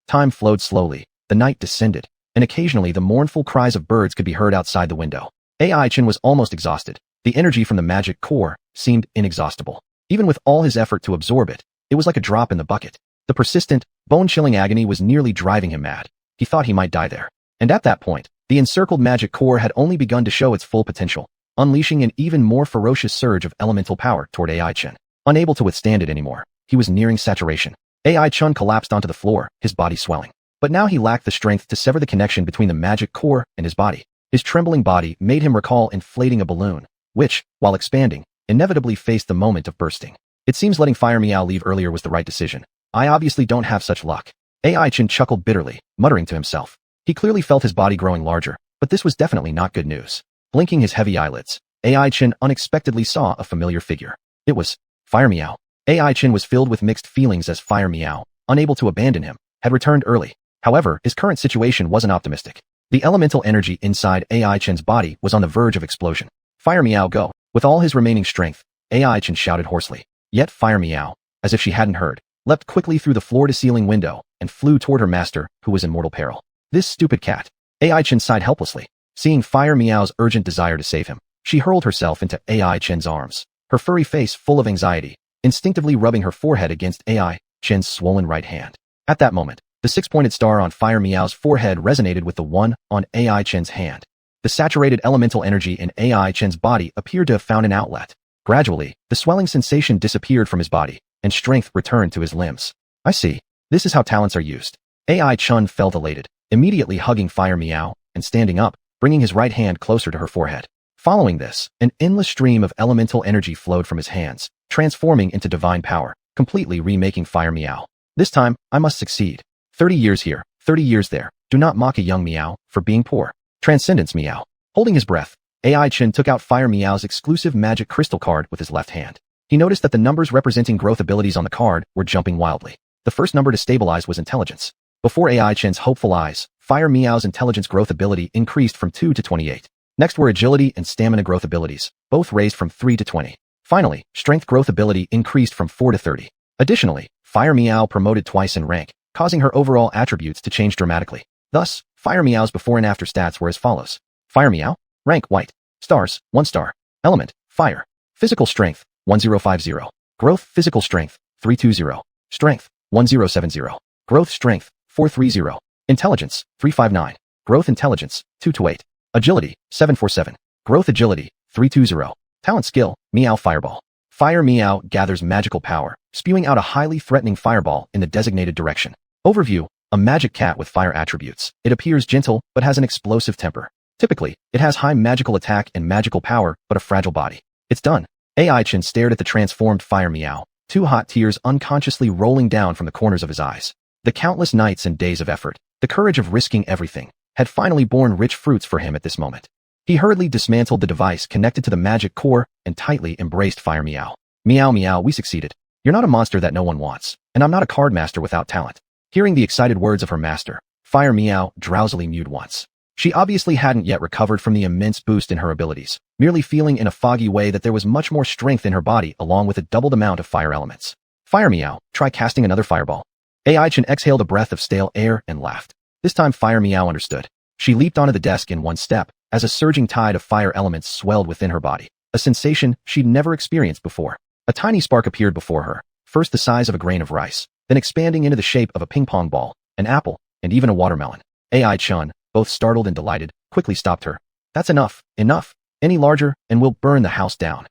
Time flowed slowly, the night descended, and occasionally the mournful cries of birds could be heard outside the window. AI Chen was almost exhausted. The energy from the magic core seemed inexhaustible. Even with all his effort to absorb it, it was like a drop in the bucket. The persistent, bone-chilling agony was nearly driving him mad. He thought he might die there. And at that point, the encircled magic core had only begun to show its full potential, unleashing an even more ferocious surge of elemental power toward AI Chen. Unable to withstand it anymore, he was nearing saturation. AI Chen collapsed onto the floor, his body swelling. But now he lacked the strength to sever the connection between the magic core and his body. His trembling body made him recall inflating a balloon, which, while expanding, inevitably faced the moment of bursting. It seems letting Fire Meow leave earlier was the right decision. I obviously don't have such luck. AI Chen chuckled bitterly, muttering to himself. He clearly felt his body growing larger, but this was definitely not good news. Blinking his heavy eyelids, AI Chen unexpectedly saw a familiar figure. It was Fire Meow. AI Chen was filled with mixed feelings as Fire Meow, unable to abandon him, had returned early. However, his current situation wasn't optimistic. The elemental energy inside AI Chen's body was on the verge of explosion. Fire Meow, go! With all his remaining strength, AI Chen shouted hoarsely. Yet Fire Meow, as if she hadn't heard, leapt quickly through the floor-to-ceiling window and flew toward her master, who was in mortal peril. This stupid cat. AI Chen sighed helplessly. Seeing Fire Meow's urgent desire to save him, she hurled herself into AI Chen's arms, her furry face full of anxiety, instinctively rubbing her forehead against AI Chen's swollen right hand. At that moment, the six-pointed star on Fire Meow's forehead resonated with the one on AI Chen's hand. The saturated elemental energy in AI Chen's body appeared to have found an outlet. Gradually, the swelling sensation disappeared from his body, and strength returned to his limbs. I see. This is how talents are used. AI Chen felt elated, immediately hugging Fire Meow and standing up, bringing his right hand closer to her forehead. Following this, an endless stream of elemental energy flowed from his hands, transforming into divine power, completely remaking Fire Meow. This time, I must succeed. 30 years here, 30 years there. Do not mock a young Meow for being poor. Transcendence Meow. Holding his breath, AI Chen took out Fire Meow's exclusive magic crystal card with his left hand. He noticed that the numbers representing growth abilities on the card were jumping wildly. The first number to stabilize was intelligence. Before AI Chen's hopeful eyes, Fire Meow's intelligence growth ability increased from 2 to 28. Next were agility and stamina growth abilities, both raised from 3 to 20. Finally, strength growth ability increased from 4 to 30. Additionally, Fire Meow promoted twice in rank, causing her overall attributes to change dramatically. Thus, Fire Meow's before and after stats were as follows. Fire Meow, rank white, stars, 1 star, element, fire, physical strength, 1050, growth physical strength, 320, strength, 1070, growth strength, 430, intelligence, 359, growth intelligence, 228, agility, 747, growth agility, 320, talent skill, Meow Fireball. Fire Meow gathers magical power, spewing out a highly threatening fireball in the designated direction. Overview, a magic cat with fire attributes. It appears gentle, but has an explosive temper. Typically, it has high magical attack and magical power, but a fragile body. It's done. AI Chen stared at the transformed Fire Meow, 2 hot tears unconsciously rolling down from the corners of his eyes. The countless nights and days of effort, the courage of risking everything, had finally borne rich fruits for him at this moment. He hurriedly dismantled the device connected to the magic core and tightly embraced Fire Meow. Meow Meow, we succeeded. You're not a monster that no one wants, and I'm not a card master without talent. Hearing the excited words of her master, Fire Meow drowsily mewed once. She obviously hadn't yet recovered from the immense boost in her abilities, merely feeling in a foggy way that there was much more strength in her body along with a doubled amount of fire elements. Fire Meow, try casting another fireball. AI Chen exhaled a breath of stale air and laughed. This time Fire Meow understood. She leaped onto the desk in one step, as a surging tide of fire elements swelled within her body, a sensation she'd never experienced before. A tiny spark appeared before her, first the size of a grain of rice, then expanding into the shape of a ping-pong ball, an apple, and even a watermelon. AI Chen, both startled and delighted, quickly stopped her. That's enough, enough. Any larger, and we'll burn the house down.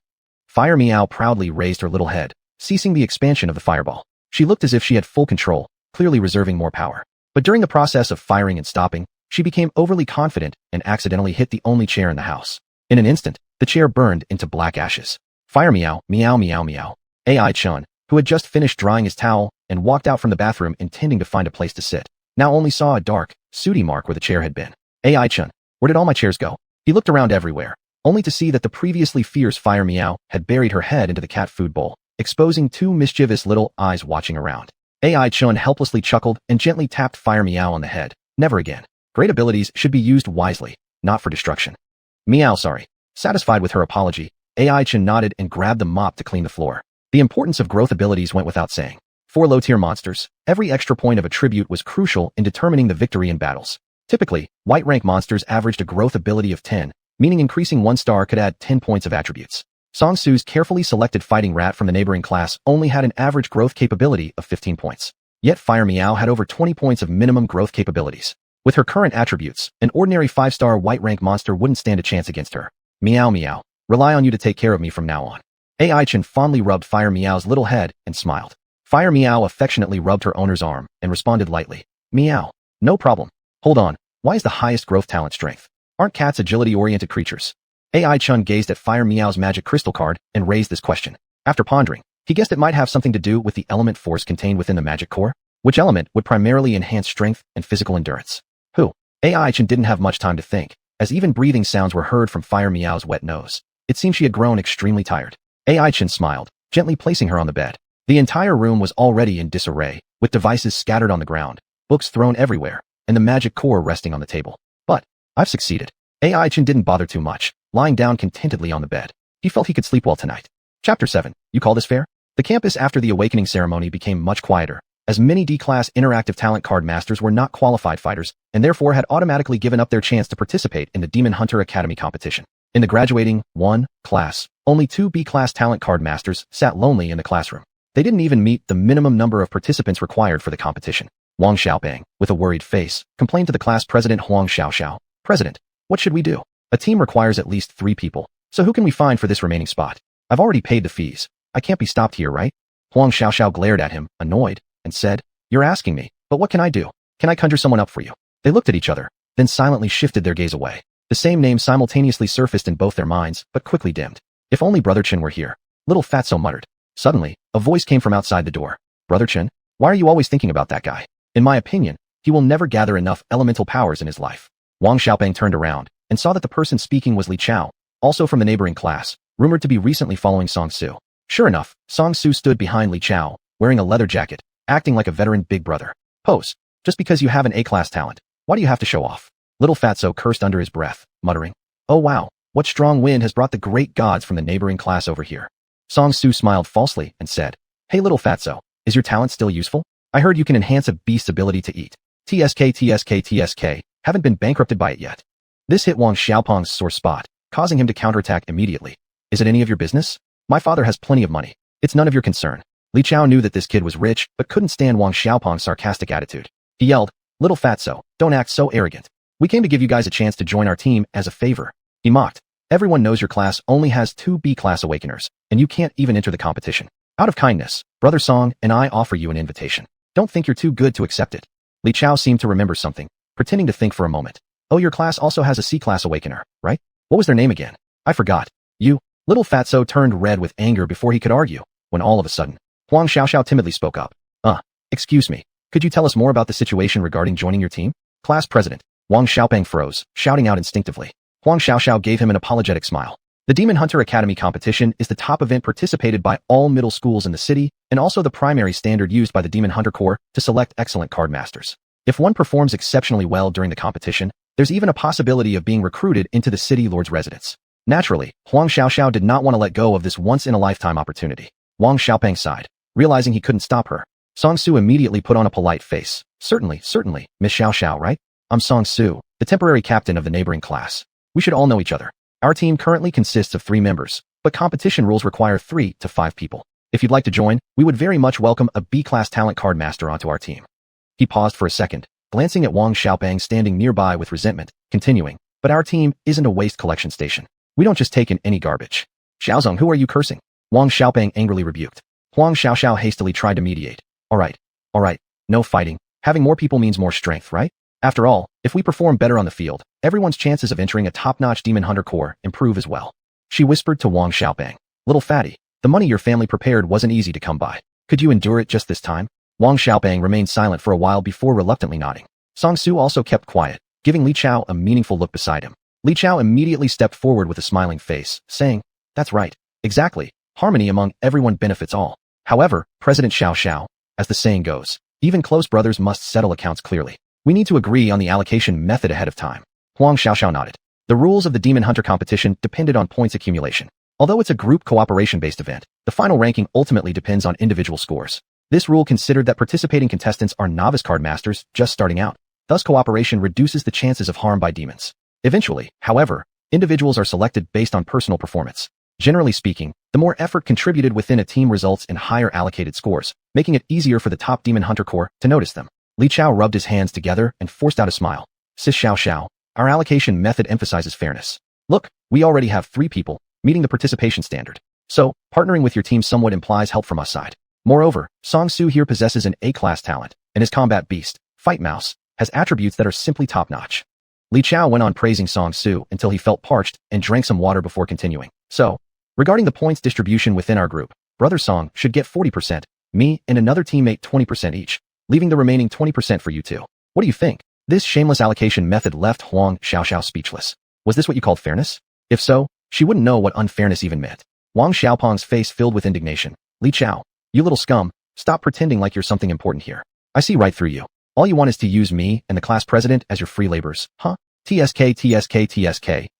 Fire Meow proudly raised her little head, ceasing the expansion of the fireball. She looked as if she had full control, clearly reserving more power. But during the process of firing and stopping, she became overly confident and accidentally hit the only chair in the house. In an instant, the chair burned into black ashes. Fire Meow, meow meow meow. AI Chen, who had just finished drying his towel and walked out from the bathroom intending to find a place to sit, now only saw a dark, sooty mark where the chair had been. AI Chen, where did all my chairs go? He looked around everywhere, only to see that the previously fierce Fire Meow had buried her head into the cat food bowl, exposing 2 mischievous little eyes watching around. AI Chen helplessly chuckled and gently tapped Fire Meow on the head. Never again. Great abilities should be used wisely, not for destruction. Meow, sorry. Satisfied with her apology, AI Chen nodded and grabbed the mop to clean the floor. The importance of growth abilities went without saying. For low-tier monsters, every extra point of attribute was crucial in determining the victory in battles. Typically, white rank monsters averaged a growth ability of 10, meaning increasing 1 star could add 10 points of attributes. Songsu's carefully selected fighting rat from the neighboring class only had an average growth capability of 15 points. Yet Fire Meow had over 20 points of minimum growth capabilities. With her current attributes, an ordinary 5-star white rank monster wouldn't stand a chance against her. Meow Meow. Rely on you to take care of me from now on. AI Chen fondly rubbed Fire Meow's little head and smiled. Fire Meow affectionately rubbed her owner's arm and responded lightly. Meow. No problem. Hold on. Why is the highest growth talent strength? Aren't cats agility-oriented creatures? AI Chun gazed at Fire Meow's magic crystal card and raised this question. After pondering, he guessed it might have something to do with the element force contained within the magic core, which element would primarily enhance strength and physical endurance. AI Chen didn't have much time to think, as even breathing sounds were heard from Fire Meow's wet nose. It seemed she had grown extremely tired. AI Chen smiled, gently placing her on the bed. The entire room was already in disarray, with devices scattered on the ground, books thrown everywhere, and the magic core resting on the table. But, I've succeeded. AI Chen didn't bother too much, lying down contentedly on the bed. He felt he could sleep well tonight. Chapter 7. You call this fair? The campus after the awakening ceremony became much quieter, as many D-class interactive talent card masters were not qualified fighters and therefore had automatically given up their chance to participate in the Demon Hunter Academy competition. In the graduating 1 class, only 2 B-class talent card masters sat lonely in the classroom. They didn't even meet the minimum number of participants required for the competition. Wang Xiaobang, with a worried face, complained to the class president Huang Xiaoxiao. President, what should we do? A team requires at least 3 people, so who can we find for this remaining spot? I've already paid the fees. I can't be stopped here, right? Huang Xiaoxiao glared at him, annoyed, and said, You're asking me, but what can I do? Can I conjure someone up for you? They looked at each other, then silently shifted their gaze away. The same name simultaneously surfaced in both their minds, but quickly dimmed. If only Brother Chen were here. Little Fatso muttered. Suddenly, a voice came from outside the door. Brother Chen, why are you always thinking about that guy? In my opinion, he will never gather enough elemental powers in his life. Wang Xiaopeng turned around and saw that the person speaking was Li Chao, also from the neighboring class, rumored to be recently following Song Su. Sure enough, Song Su stood behind Li Chao, wearing a leather jacket, acting like a veteran big brother. Pose. Just because you have an A-class talent, why do you have to show off? Little Fatso cursed under his breath, muttering, Oh wow, what strong wind has brought the great gods from the neighboring class over here? Song Su smiled falsely and said, Hey little Fatso, is your talent still useful? I heard you can enhance a beast's ability to eat. TSK, haven't been bankrupted by it yet. This hit Wang Xiaopeng's sore spot, causing him to counterattack immediately. Is it any of your business? My father has plenty of money. It's none of your concern. Li Chao knew that this kid was rich, but couldn't stand Wang Xiaopeng's sarcastic attitude. He yelled, Little Fatso, don't act so arrogant. We came to give you guys a chance to join our team as a favor. He mocked. Everyone knows your class only has 2 B-class awakeners, and you can't even enter the competition. Out of kindness, Brother Song and I offer you an invitation. Don't think you're too good to accept it. Li Chao seemed to remember something, pretending to think for a moment. Oh, your class also has a C-class awakener, right? What was their name again? I forgot. You. Little Fatso turned red with anger before he could argue, when all of a sudden, Huang Xiaoxiao timidly spoke up. Excuse me. Could you tell us more about the situation regarding joining your team? Class president. Wang Xiaopeng froze, shouting out instinctively. Huang Xiaoxiao gave him an apologetic smile. The Demon Hunter Academy competition is the top event participated by all middle schools in the city, and also the primary standard used by the Demon Hunter Corps to select excellent card masters. If one performs exceptionally well during the competition, there's even a possibility of being recruited into the city lord's residence. Naturally, Huang Xiaoxiao did not want to let go of this once-in-a-lifetime opportunity. Wang Xiaopeng sighed, realizing he couldn't stop her. Song Su immediately put on a polite face. Certainly, Miss Xiaoxiao, right? I'm Song Su, the temporary captain of the neighboring class. We should all know each other. Our team currently consists of 3 members, but competition rules require 3 to 5 people. If you'd like to join, we would very much welcome a B-class talent card master onto our team. He paused for a second, glancing at Wang Xiaopeng standing nearby with resentment, continuing, But our team isn't a waste collection station. We don't just take in any garbage. Xiaozong, who are you cursing? Wang Xiaopeng angrily rebuked. Huang Xiaoxiao hastily tried to mediate. All right, no fighting. Having more people means more strength, right? After all, if we perform better on the field, everyone's chances of entering a top-notch Demon Hunter Corps improve as well. She whispered to Wang Xiaopeng. Little fatty, the money your family prepared wasn't easy to come by. Could you endure it just this time? Wang Xiaopeng remained silent for a while before reluctantly nodding. Song Su also kept quiet, giving Li Chao a meaningful look beside him. Li Chao immediately stepped forward with a smiling face, saying, That's right. Exactly. Harmony among everyone benefits all. However, President Xiao, as the saying goes, even close brothers must settle accounts clearly. We need to agree on the allocation method ahead of time. Huang Xiaoxiao nodded. The rules of the Demon Hunter competition depended on points accumulation. Although it's a group cooperation-based event, the final ranking ultimately depends on individual scores. This rule considered that participating contestants are novice card masters just starting out. Thus cooperation reduces the chances of harm by demons. Eventually, however, individuals are selected based on personal performance. Generally speaking, the more effort contributed within a team results in higher allocated scores, making it easier for the top demon hunter corps to notice them. Li Chao rubbed his hands together and forced out a smile. Sis Xiao Xiao, our allocation method emphasizes fairness. Look, we already have 3 people, meeting the participation standard. So, partnering with your team somewhat implies help from us side. Moreover, Song Su here possesses an A-class talent, and his combat beast, Fight Mouse, has attributes that are simply top-notch. Li Chao went on praising Song Su until he felt parched and drank some water before continuing. So, regarding the points distribution within our group, Brother Song should get 40%, me and another teammate 20% each, leaving the remaining 20% for you two. What do you think? This shameless allocation method left Huang Xiaoxiao speechless. Was this what you called fairness? If so, she wouldn't know what unfairness even meant. Wang Xiaopeng's face filled with indignation. Li Chao, you little scum, stop pretending like you're something important here. I see right through you. All you want is to use me and the class president as your free laborers, huh? TSK,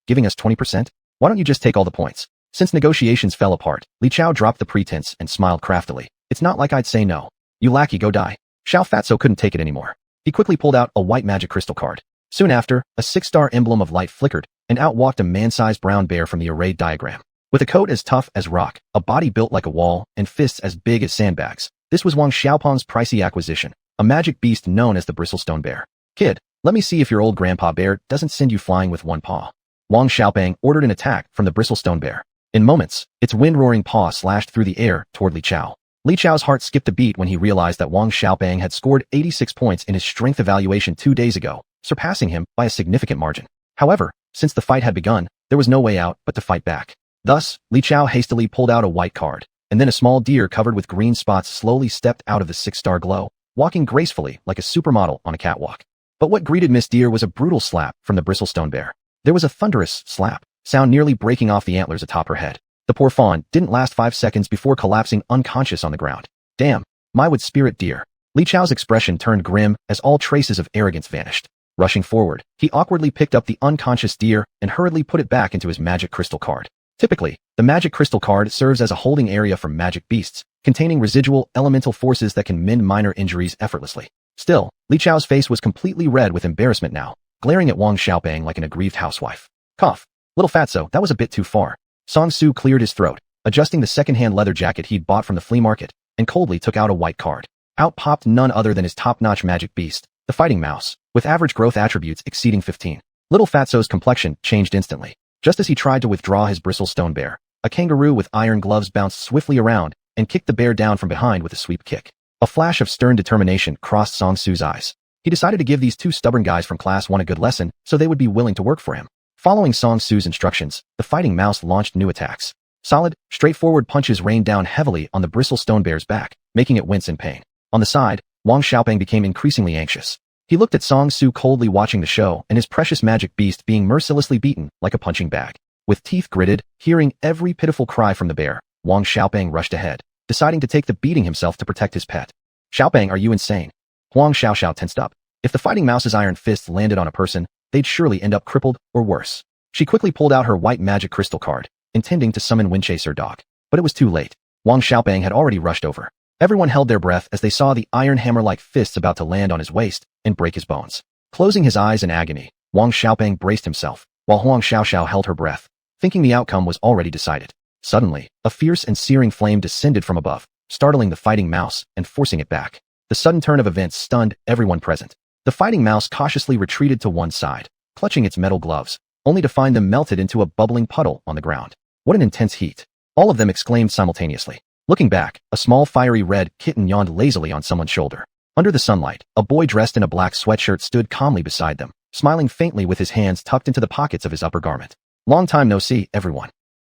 giving us 20%? Why don't you just take all the points? Since negotiations fell apart, Li Chao dropped the pretense and smiled craftily. It's not like I'd say no. You lackey, go die. Xiao Fatso couldn't take it anymore. He quickly pulled out a white magic crystal card. Soon after, a 6-star emblem of light flickered, and out walked a man-sized brown bear from the arrayed diagram. With a coat as tough as rock, a body built like a wall, and fists as big as sandbags, this was Wang Xiaopeng's pricey acquisition, a magic beast known as the Bristlestone Bear. Kid, let me see if your old grandpa bear doesn't send you flying with one paw. Wang Xiaopeng ordered an attack from the Bristlestone Bear. In moments, its wind-roaring paw slashed through the air toward Li Chao. Li Chao's heart skipped a beat when he realized that Wang Xiaopeng had scored 86 points in his strength evaluation 2 days ago, surpassing him by a significant margin. However, since the fight had begun, there was no way out but to fight back. Thus, Li Chao hastily pulled out a white card, and then a small deer covered with green spots slowly stepped out of the 6-star glow, walking gracefully like a supermodel on a catwalk. But what greeted Miss Deer was a brutal slap from the Bristlestone Bear. There was a thunderous slap, sound nearly breaking off the antlers atop her head. The poor fawn didn't last 5 seconds before collapsing unconscious on the ground. Damn, my would spirit deer. Li Chao's expression turned grim as all traces of arrogance vanished. Rushing forward, he awkwardly picked up the unconscious deer and hurriedly put it back into his magic crystal card. Typically, the magic crystal card serves as a holding area for magic beasts, containing residual elemental forces that can mend minor injuries effortlessly. Still, Li Chao's face was completely red with embarrassment now, glaring at Wang Xiaopeng like an aggrieved housewife. Cough. Little fatso, that was a bit too far. Song Su cleared his throat, adjusting the second-hand leather jacket he'd bought from the flea market, and coldly took out a white card. Out popped none other than his top-notch magic beast, the Fighting Mouse, with average growth attributes exceeding 15. Little Fatso's complexion changed instantly. Just as he tried to withdraw his Bristlestone Bear, a kangaroo with iron gloves bounced swiftly around and kicked the bear down from behind with a sweep kick. A flash of stern determination crossed Song Su's eyes. He decided to give these 2 stubborn guys from Class 1 a good lesson so they would be willing to work for him. Following Song Su's instructions, the Fighting Mouse launched new attacks. Solid, straightforward punches rained down heavily on the Bristlestone Bear's back, making it wince in pain. On the side, Wang Xiaopeng became increasingly anxious. He looked at Song Su coldly watching the show and his precious magic beast being mercilessly beaten like a punching bag. With teeth gritted, hearing every pitiful cry from the bear, Wang Xiaopeng rushed ahead, deciding to take the beating himself to protect his pet. Xiaopeng, are you insane? Huang Xiaoxiao tensed up. If the Fighting Mouse's iron fists landed on a person, they'd surely end up crippled or worse. She quickly pulled out her white magic crystal card, intending to summon Windchaser Dog. But it was too late. Wang Xiaopeng had already rushed over. Everyone held their breath as they saw the iron hammer-like fists about to land on his waist and break his bones. Closing his eyes in agony, Wang Xiaopeng braced himself, while Huang Xiaoxiao held her breath, thinking the outcome was already decided. Suddenly, a fierce and searing flame descended from above, startling the Fighting Mouse and forcing it back. The sudden turn of events stunned everyone present. The Fighting Mouse cautiously retreated to one side, clutching its metal gloves, only to find them melted into a bubbling puddle on the ground. What an intense heat! All of them exclaimed simultaneously. Looking back, a small fiery red kitten yawned lazily on someone's shoulder. Under the sunlight, a boy dressed in a black sweatshirt stood calmly beside them, smiling faintly with his hands tucked into the pockets of his upper garment. Long time no see, everyone.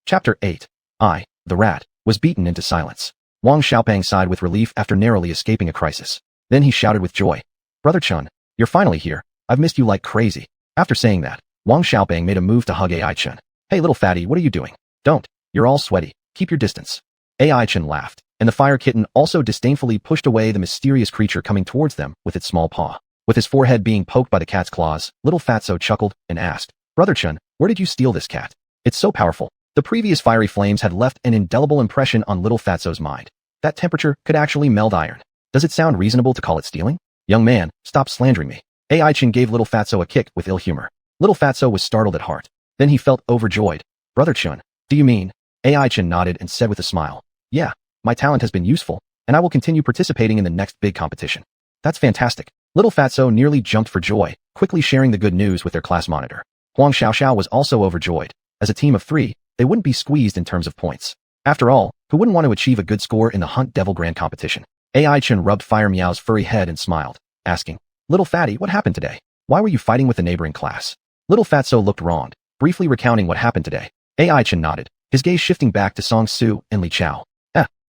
Chapter 8. I, the rat, was beaten into silence. Wang Xiaopeng sighed with relief after narrowly escaping a crisis. Then he shouted with joy. Brother Chun, you're finally here. I've missed you like crazy. After saying that, Wang Xiaopeng made a move to hug AI Chun. Hey little fatty, what are you doing? Don't. You're all sweaty. Keep your distance. AI Chun laughed, and the fire kitten also disdainfully pushed away the mysterious creature coming towards them with its small paw. With his forehead being poked by the cat's claws, little Fatso chuckled and asked, Brother Chun, where did you steal this cat? It's so powerful. The previous fiery flames had left an indelible impression on little Fatso's mind. That temperature could actually melt iron. Does it sound reasonable to call it stealing? Young man, stop slandering me. AI Chin gave Little Fatso a kick with ill humor. Little Fatso was startled at heart. Then he felt overjoyed. Brother Chun, do you mean? AI Chin nodded and said with a smile. Yeah, my talent has been useful, and I will continue participating in the next big competition. That's fantastic. Little Fatso nearly jumped for joy, quickly sharing the good news with their class monitor. Huang Xiaoxiao was also overjoyed. As a team of 3, they wouldn't be squeezed in terms of points. After all, who wouldn't want to achieve a good score in the Hunt Devil Grand competition? AI Chin rubbed Fire Meow's furry head and smiled, asking, Little Fatty, what happened today? Why were you fighting with the neighboring class? Little Fatso looked wronged, briefly recounting what happened today. AI Chin nodded, his gaze shifting back to Song Su and Li Chao.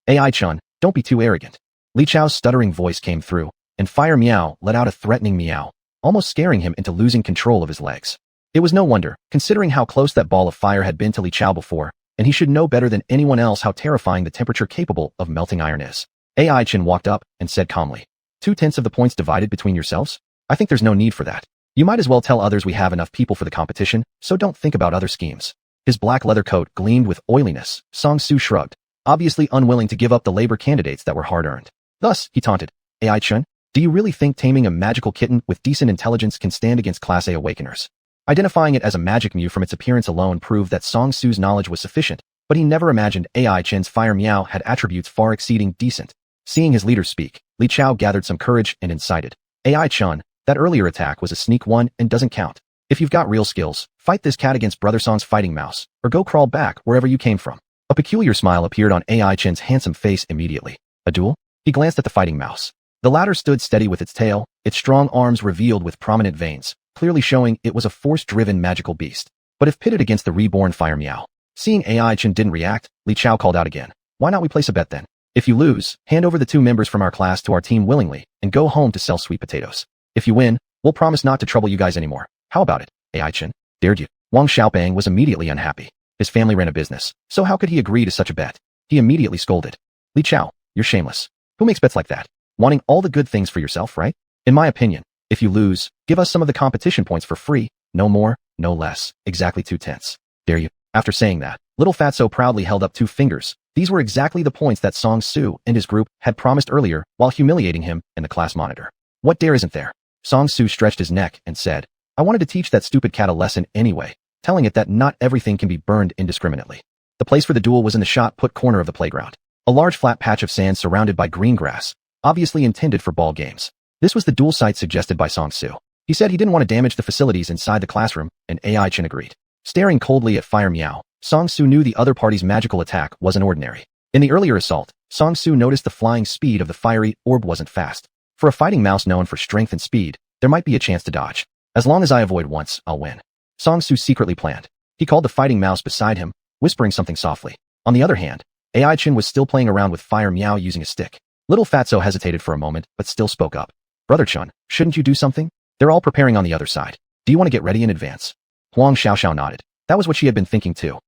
AI Chun, don't be too arrogant. Li Chao's stuttering voice came through, and Fire Meow let out a threatening meow, almost scaring him into losing control of his legs. It was no wonder, considering how close that ball of fire had been to Li Chao before, and he should know better than anyone else how terrifying the temperature capable of melting iron is. AI Chin walked up and said calmly, 2/10 of the points divided between yourselves? I think there's no need for that. You might as well tell others we have enough people for the competition, so don't think about other schemes. His black leather coat gleamed with oiliness. Song Su shrugged, obviously unwilling to give up the labor candidates that were hard-earned. Thus, he taunted, AI Chun, do you really think taming a magical kitten with decent intelligence can stand against Class A awakeners? Identifying it as a magic mew from its appearance alone proved that Song Su's knowledge was sufficient, but he never imagined AI Chin's Fire Meow had attributes far exceeding decent. Seeing his leader speak, Li Chao gathered some courage and incited. AI Chun, that earlier attack was a sneak one and doesn't count. If you've got real skills, fight this cat against Brother Song's fighting mouse, or go crawl back wherever you came from. A peculiar smile appeared on AI Chin's handsome face immediately. A duel? He glanced at the fighting mouse. The latter stood steady with its tail, its strong arms revealed with prominent veins, clearly showing it was a force-driven magical beast. But if pitted against the reborn Fire Meow. Seeing AI Chin didn't react, Li Chao called out again. Why not we place a bet then? If you lose, hand over the 2 members from our class to our team willingly, and go home to sell sweet potatoes. If you win, we'll promise not to trouble you guys anymore. How about it, AI Chin? Dared you? Wang Xiaobang was immediately unhappy. His family ran a business, so how could he agree to such a bet? He immediately scolded. Li Chao, you're shameless. Who makes bets like that? Wanting all the good things for yourself, right? In my opinion, if you lose, give us some of the competition points for free, no more, no less, exactly 2/10. Dare you? After saying that, Little Fatso proudly held up 2 fingers. These were exactly the points that Song Su and his group had promised earlier while humiliating him in the class monitor. What dare isn't there? Song Su stretched his neck and said, I wanted to teach that stupid cat a lesson anyway, telling it that not everything can be burned indiscriminately. The place for the duel was in the shot-put corner of the playground. A large flat patch of sand surrounded by green grass, obviously intended for ball games. This was the duel site suggested by Song Su. He said he didn't want to damage the facilities inside the classroom, and AI Chin agreed. Staring coldly at Fire Meow, Song Su knew the other party's magical attack wasn't ordinary. In the earlier assault, Song Su noticed the flying speed of the fiery orb wasn't fast. For a fighting mouse known for strength and speed, there might be a chance to dodge. As long as I avoid once, I'll win. Song Su secretly planned. He called the fighting mouse beside him, whispering something softly. On the other hand, AI Chin was still playing around with Fire Meow using a stick. Little Fatso hesitated for a moment, but still spoke up. Brother Chun, shouldn't you do something? They're all preparing on the other side. Do you want to get ready in advance? Huang Xiaoxiao nodded. That was what she had been thinking too.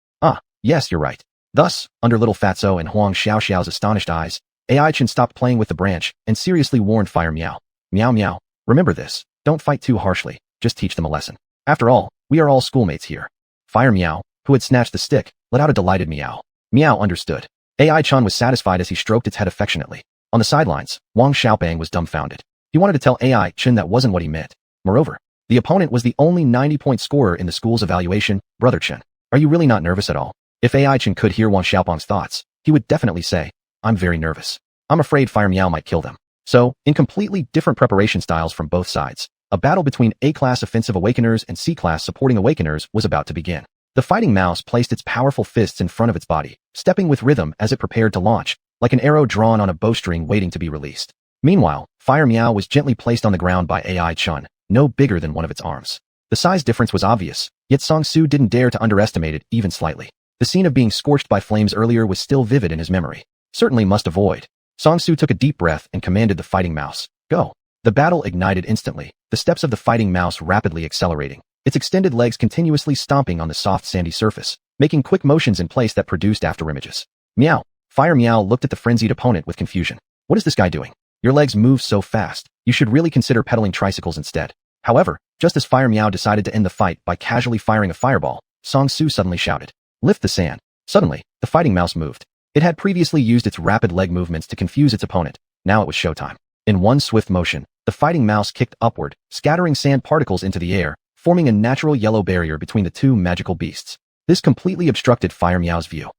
Yes, you're right. Thus, under Little Fatso and Huang Xiaoxiao's astonished eyes, AI Chin stopped playing with the branch and seriously warned Fire Meow. Meow meow. Remember this. Don't fight too harshly. Just teach them a lesson. After all, we are all schoolmates here. Fire Meow, who had snatched the stick, let out a delighted meow. Meow understood. AI Chan was satisfied as he stroked its head affectionately. On the sidelines, Wang Xiaobang was dumbfounded. He wanted to tell AI Chin that wasn't what he meant. Moreover, the opponent was the only 90-point scorer in the school's evaluation. Brother Chin, are you really not nervous at all? If AI Chin could hear Wang Xiaobang's thoughts, he would definitely say, I'm very nervous. I'm afraid Fire Meow might kill them. So, in completely different preparation styles from both sides, a battle between A-class offensive awakeners and C-class supporting awakeners was about to begin. The fighting mouse placed its powerful fists in front of its body, stepping with rhythm as it prepared to launch, like an arrow drawn on a bowstring waiting to be released. Meanwhile, Fire Meow was gently placed on the ground by AI Chun, no bigger than one of its arms. The size difference was obvious, yet Song Su didn't dare to underestimate it even slightly. The scene of being scorched by flames earlier was still vivid in his memory. Certainly must avoid. Song Su took a deep breath and commanded the fighting mouse, go. The battle ignited instantly, the steps of the fighting mouse rapidly accelerating, its extended legs continuously stomping on the soft sandy surface, making quick motions in place that produced afterimages. Meow. Fire Meow looked at the frenzied opponent with confusion. What is this guy doing? Your legs move so fast, you should really consider pedaling tricycles instead. However, just as Fire Meow decided to end the fight by casually firing a fireball, Song Su suddenly shouted, lift the sand. Suddenly, the fighting mouse moved. It had previously used its rapid leg movements to confuse its opponent. Now it was showtime. In one swift motion, The fighting mouse kicked upward, scattering sand particles into the air, forming a natural yellow barrier between the two magical beasts. This completely obstructed Fire Meow's view.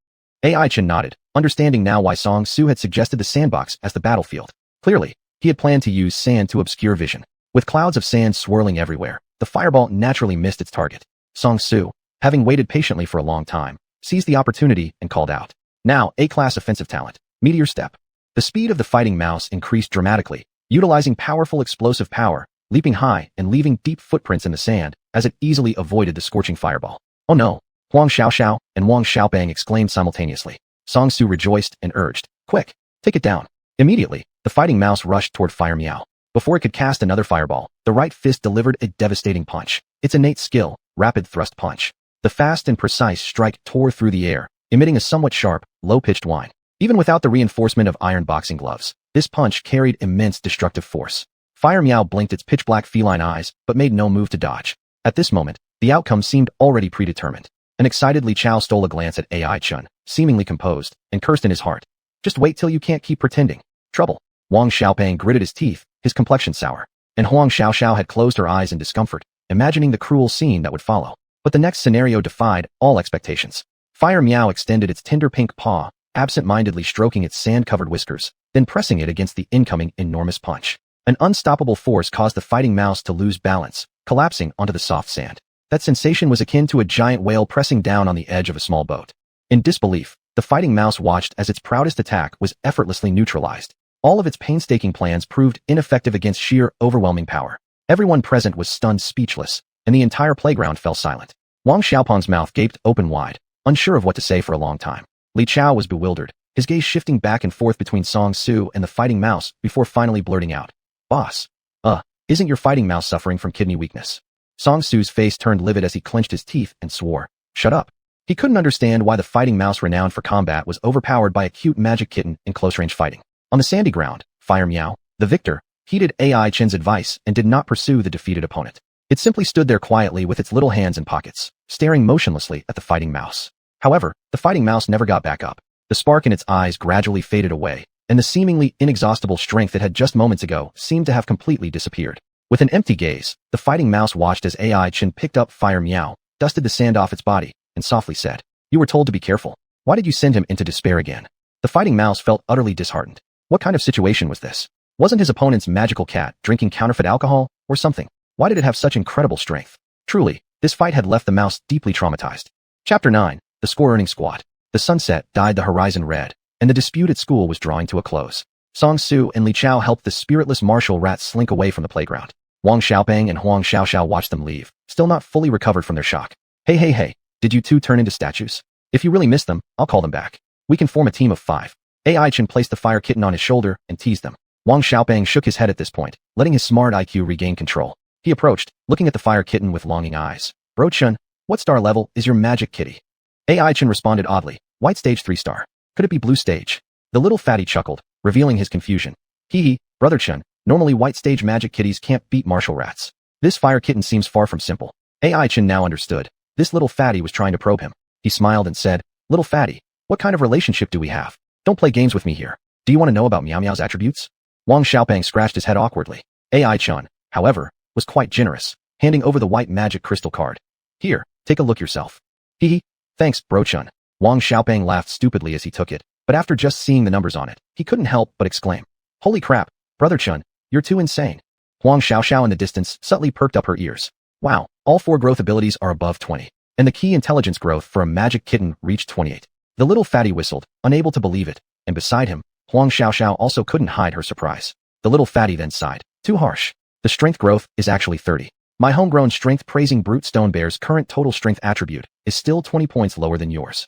AI Chen nodded, understanding now why Song Su had suggested the sandbox as the battlefield. Clearly, he had planned to use sand to obscure vision. With clouds of sand swirling everywhere, the fireball naturally missed its target. Song Su, having waited patiently for a long time, seized the opportunity and called out. Now, A-class offensive talent, Meteor Step. The speed of the fighting mouse increased dramatically, utilizing powerful explosive power, leaping high and leaving deep footprints in the sand as it easily avoided the scorching fireball. Oh no! Huang Xiaoxiao and Wang Xiaobang exclaimed simultaneously. Song Su rejoiced and urged, quick, take it down. Immediately, the fighting mouse rushed toward Fire Meow. Before it could cast another fireball, the right fist delivered a devastating punch. Its innate skill, rapid thrust punch. The fast and precise strike tore through the air, emitting a somewhat sharp, low-pitched whine. Even without the reinforcement of iron boxing gloves, this punch carried immense destructive force. Fire Meow blinked its pitch-black feline eyes, but made no move to dodge. At this moment, the outcome seemed already predetermined. An excited Li Chao stole a glance at AI Chun, seemingly composed, and cursed in his heart. Just wait till you can't keep pretending. Trouble. Wang Xiaopang gritted his teeth, his complexion sour. And Huang Xiaoxiao had closed her eyes in discomfort, imagining the cruel scene that would follow. But the next scenario defied all expectations. Fire Meow extended its tender pink paw, absent-mindedly stroking its sand-covered whiskers, then pressing it against the incoming enormous punch. An unstoppable force caused the fighting mouse to lose balance, collapsing onto the soft sand. That sensation was akin to a giant whale pressing down on the edge of a small boat. In disbelief, the fighting mouse watched as its proudest attack was effortlessly neutralized. All of its painstaking plans proved ineffective against sheer, overwhelming power. Everyone present was stunned speechless, and the entire playground fell silent. Wang Xiaopang's mouth gaped open wide, unsure of what to say for a long time. Li Chao was bewildered, his gaze shifting back and forth between Song Su and the fighting mouse before finally blurting out, "Boss, isn't your fighting mouse suffering from kidney weakness?" Song Su's face turned livid as he clenched his teeth and swore, "Shut up." He couldn't understand why the fighting mouse renowned for combat was overpowered by a cute magic kitten in close-range fighting. On the sandy ground, Fire Meow, the victor, heeded AI Chen's advice and did not pursue the defeated opponent. It simply stood there quietly with its little hands in pockets, staring motionlessly at the fighting mouse. However, the fighting mouse never got back up. The spark in its eyes gradually faded away, and the seemingly inexhaustible strength it had just moments ago seemed to have completely disappeared. With an empty gaze, the fighting mouse watched as AI Chen picked up Fire Meow, dusted the sand off its body, and softly said, "You were told to be careful. Why did you send him into despair again?" The fighting mouse felt utterly disheartened. What kind of situation was this? Wasn't his opponent's magical cat drinking counterfeit alcohol, or something? Why did it have such incredible strength? Truly, this fight had left the mouse deeply traumatized. Chapter 9, The Score-Earning Squad. The sunset dyed the horizon red, and the dispute at school was drawing to a close. Song Su and Li Chao helped the spiritless martial rats slink away from the playground. Wang Xiaopang and Huang Xiaoxiao watched them leave, still not fully recovered from their shock. Hey, did you two turn into statues? If you really miss them, I'll call them back. We can form a team of 5. AI Chen placed the fire kitten on his shoulder and teased them. Wang Xiaopang shook his head at this point, letting his smart IQ regain control. He approached, looking at the fire kitten with longing eyes. Bro Chun, what star level is your magic kitty? AI Chen responded oddly, white stage 3 star. Could it be blue stage? The little fatty chuckled, revealing his confusion. Hee, Brother Chun, normally white stage magic kitties can't beat martial rats. This fire kitten seems far from simple. AI Chen now understood. This little fatty was trying to probe him. He smiled and said, "Little fatty, what kind of relationship do we have? Don't play games with me here. Do you want to know about Meow Meow's attributes?" Wang Xiaopang scratched his head awkwardly. AI Chen, however, was quite generous, handing over the white magic crystal card. "Here, take a look yourself." Hee, thanks, Bro Chun. Wang Xiaopang laughed stupidly as he took it, but after just seeing the numbers on it, he couldn't help but exclaim, "Holy crap, Brother Chun, you're too insane." Huang Xiaoxiao in the distance subtly perked up her ears. Wow, all 4 growth abilities are above 20, and the key intelligence growth for a magic kitten reached 28. The little fatty whistled, unable to believe it, and beside him, Huang Xiaoxiao also couldn't hide her surprise. The little fatty then sighed. Too harsh. The strength growth is actually 30. My homegrown strength-praising brute stone bear's current total strength attribute is still 20 points lower than yours.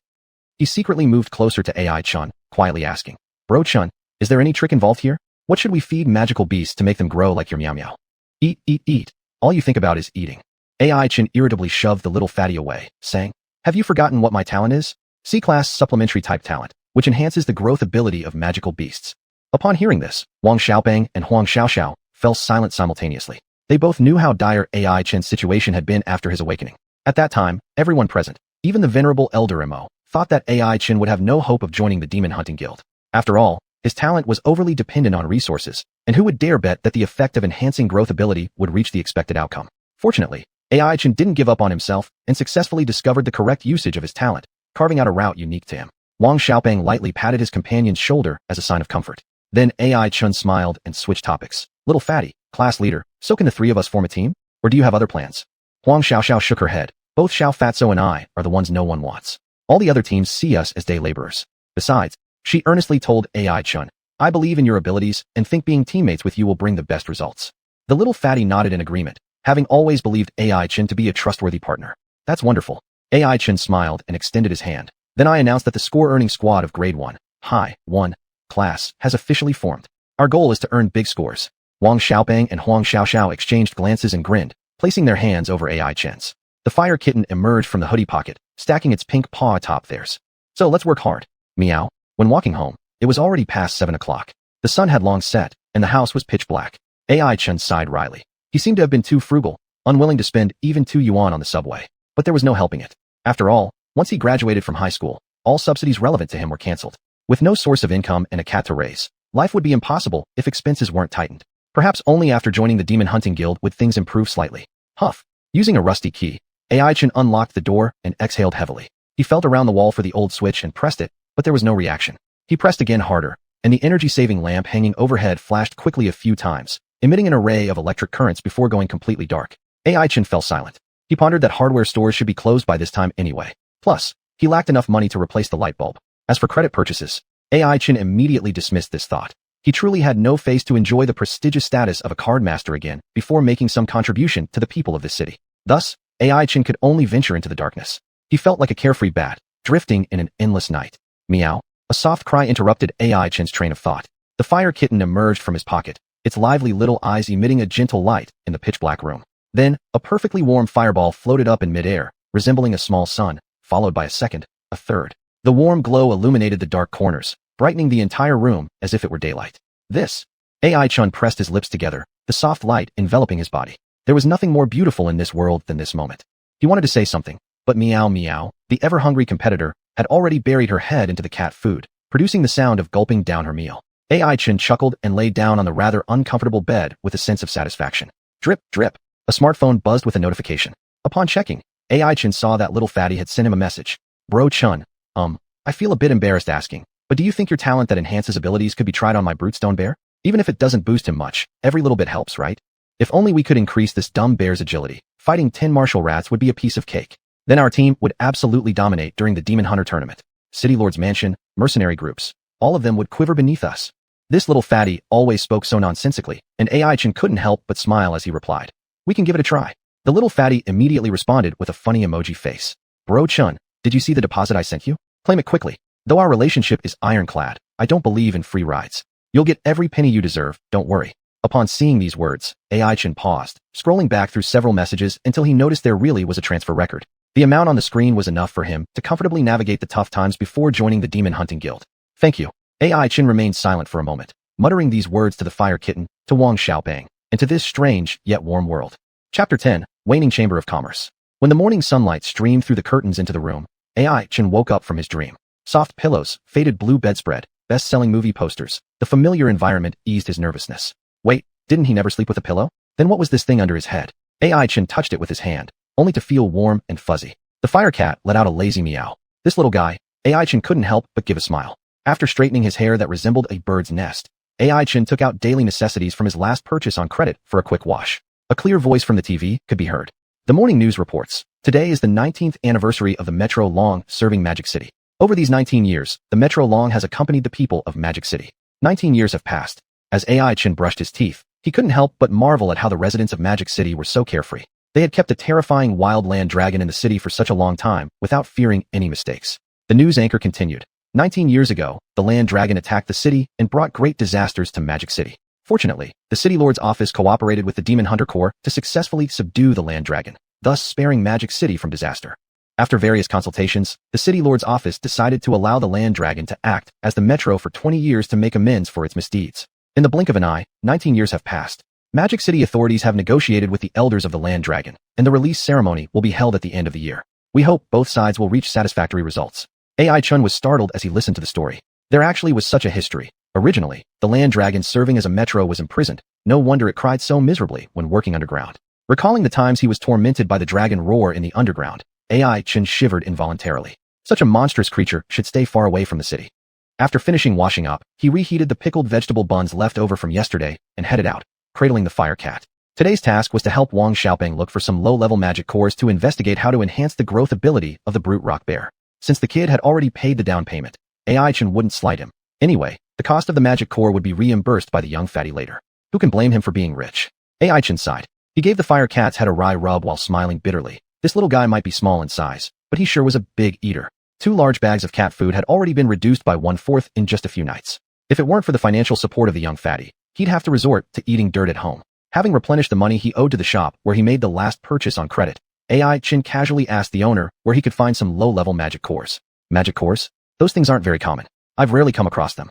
He secretly moved closer to AI Chun, quietly asking, "Bro Chun, is there any trick involved here? What should we feed magical beasts to make them grow like your Meow Meow?" Eat. All you think about is eating." AI Chin irritably shoved the little fatty away, saying, "Have you forgotten what my talent is? C-class supplementary type talent, which enhances the growth ability of magical beasts." Upon hearing this, Wang Xiaopang and Huang Xiaoxiao fell silent simultaneously. They both knew how dire AI Chin's situation had been after his awakening. At that time, everyone present, even the venerable Elder Mo, thought that AI Chin would have no hope of joining the demon hunting guild. After all, his talent was overly dependent on resources, And who would dare bet that the effect of enhancing growth ability would reach the expected outcome? Fortunately, AI Chen didn't give up on himself and successfully discovered the correct usage of his talent, carving out a route unique to him. Wang Xiaopeng lightly patted his companion's shoulder as a sign of comfort. Then AI Chen smiled and switched topics. Little fatty, class leader, so can the three of us form a team? Or do you have other plans? Huang Xiaoxiao shook her head. Both Xiao Fatso and I are the ones no one wants. All the other teams see us as day laborers. Besides, she earnestly told AI Chen, I believe in your abilities and think being teammates with you will bring the best results. The little fatty nodded in agreement, having always believed AI Chen to be a trustworthy partner. That's wonderful. AI Chen smiled and extended his hand. Then I announced that the score-earning squad of Grade 1, High 1, class has officially formed. Our goal is to earn big scores. Wang Xiaopeng and Huang Xiaoxiao exchanged glances and grinned, placing their hands over AI Chen's. The fire kitten emerged from the hoodie pocket, stacking its pink paw atop theirs. So let's work hard. Meow. When walking home, it was already past 7 o'clock. The sun had long set, and the house was pitch black. AI Chen sighed wryly. He seemed to have been too frugal, unwilling to spend even 2 yuan on the subway. But there was no helping it. After all, once he graduated from high school, all subsidies relevant to him were cancelled. With no source of income and a cat to raise, life would be impossible if expenses weren't tightened. Perhaps only after joining the Demon Hunting Guild would things improve slightly. Huff. Using a rusty key, AI Chen unlocked the door and exhaled heavily. He felt around the wall for the old switch and pressed it, but there was no reaction. He pressed again harder, and the energy-saving lamp hanging overhead flashed quickly a few times, emitting an array of electric currents before going completely dark. AI Chen fell silent. He pondered that hardware stores should be closed by this time anyway. Plus, he lacked enough money to replace the light bulb. As for credit purchases, AI Chen immediately dismissed this thought. He truly had no face to enjoy the prestigious status of a card master again before making some contribution to the people of this city. Thus, AI Chen could only venture into the darkness. He felt like a carefree bat, drifting in an endless night. Meow. A soft cry interrupted AI Chen's train of thought. The fire kitten emerged from his pocket, its lively little eyes emitting a gentle light in the pitch-black room. Then, a perfectly warm fireball floated up in midair, resembling a small sun, followed by a second, a third. The warm glow illuminated the dark corners, brightening the entire room as if it were daylight. This. AI Chen pressed his lips together, the soft light enveloping his body. There was nothing more beautiful in this world than this moment. He wanted to say something, but meow meow, the ever-hungry competitor, had already buried her head into the cat food, producing the sound of gulping down her meal. AI Chen chuckled and lay down on the rather uncomfortable bed with a sense of satisfaction. Drip, drip. A smartphone buzzed with a notification. Upon checking, AI Chen saw that little fatty had sent him a message. Bro Chun, I feel a bit embarrassed asking, but do you think your talent that enhances abilities could be tried on my brute stone bear? Even if it doesn't boost him much, every little bit helps, right? If only we could increase this dumb bear's agility, fighting 10 martial rats would be a piece of cake. Then our team would absolutely dominate during the Demon Hunter tournament. City Lord's mansion, mercenary groups, all of them would quiver beneath us. This little fatty always spoke so nonsensically, and AI Chen couldn't help but smile as he replied. We can give it a try. The little fatty immediately responded with a funny emoji face. Bro Chun, did you see the deposit I sent you? Claim it quickly. Though our relationship is ironclad, I don't believe in free rides. You'll get every penny you deserve, don't worry. Upon seeing these words, AI Chen paused, scrolling back through several messages until he noticed there really was a transfer record. The amount on the screen was enough for him to comfortably navigate the tough times before joining the Demon Hunting Guild. Thank you. AI Chen remained silent for a moment, muttering these words to the fire kitten, to Wang Xiaopeng, and to this strange yet warm world. Chapter 10, Waning Chamber of Commerce. When the morning sunlight streamed through the curtains into the room, AI Chen woke up from his dream. Soft pillows, faded blue bedspread, best-selling movie posters. The familiar environment eased his nervousness. Wait, didn't he never sleep with a pillow? Then what was this thing under his head? AI Chen touched it with his hand, only to feel warm and fuzzy. The fire cat let out a lazy meow. This little guy, AI Chen couldn't help but give a smile. After straightening his hair that resembled a bird's nest, AI Chen took out daily necessities from his last purchase on credit for a quick wash. A clear voice from the TV could be heard. The morning news reports. Today is the 19th anniversary of the Metro Long serving Magic City. Over these 19 years, the Metro Long has accompanied the people of Magic City. 19 years have passed. As AI Chen brushed his teeth, he couldn't help but marvel at how the residents of Magic City were so carefree. They had kept a terrifying wild land dragon in the city for such a long time without fearing any mistakes. The news anchor continued. 19 years ago, the land dragon attacked the city and brought great disasters to Magic City. Fortunately, the City Lord's office cooperated with the Demon Hunter Corps to successfully subdue the land dragon, thus sparing Magic City from disaster. After various consultations, the City Lord's office decided to allow the land dragon to act as the Metro for 20 years to make amends for its misdeeds. In the blink of an eye, 19 years have passed. Magic City authorities have negotiated with the elders of the land dragon, and the release ceremony will be held at the end of the year. We hope both sides will reach satisfactory results. AI Chun was startled as he listened to the story. There actually was such a history. Originally, the land dragon serving as a metro was imprisoned. No wonder it cried so miserably when working underground. Recalling the times he was tormented by the dragon roar in the underground, AI Chen shivered involuntarily. Such a monstrous creature should stay far away from the city. After finishing washing up, he reheated the pickled vegetable buns left over from yesterday and headed out, cradling the fire cat. Today's task was to help Wang Xiaopeng look for some low-level magic cores to investigate how to enhance the growth ability of the brute rock bear. Since the kid had already paid the down payment, AI Chen wouldn't slight him. Anyway, the cost of the magic core would be reimbursed by the young fatty later. Who can blame him for being rich? AI Chen sighed. He gave the fire cat's head a wry rub while smiling bitterly. This little guy might be small in size, but he sure was a big eater. 2 large bags of cat food had already been reduced by 1/4 in just a few nights. If it weren't for the financial support of the young fatty, he'd have to resort to eating dirt at home. Having replenished the money he owed to the shop where he made the last purchase on credit, AI Chen casually asked the owner where he could find some low-level magic cores. Magic cores? Those things aren't very common. I've rarely come across them.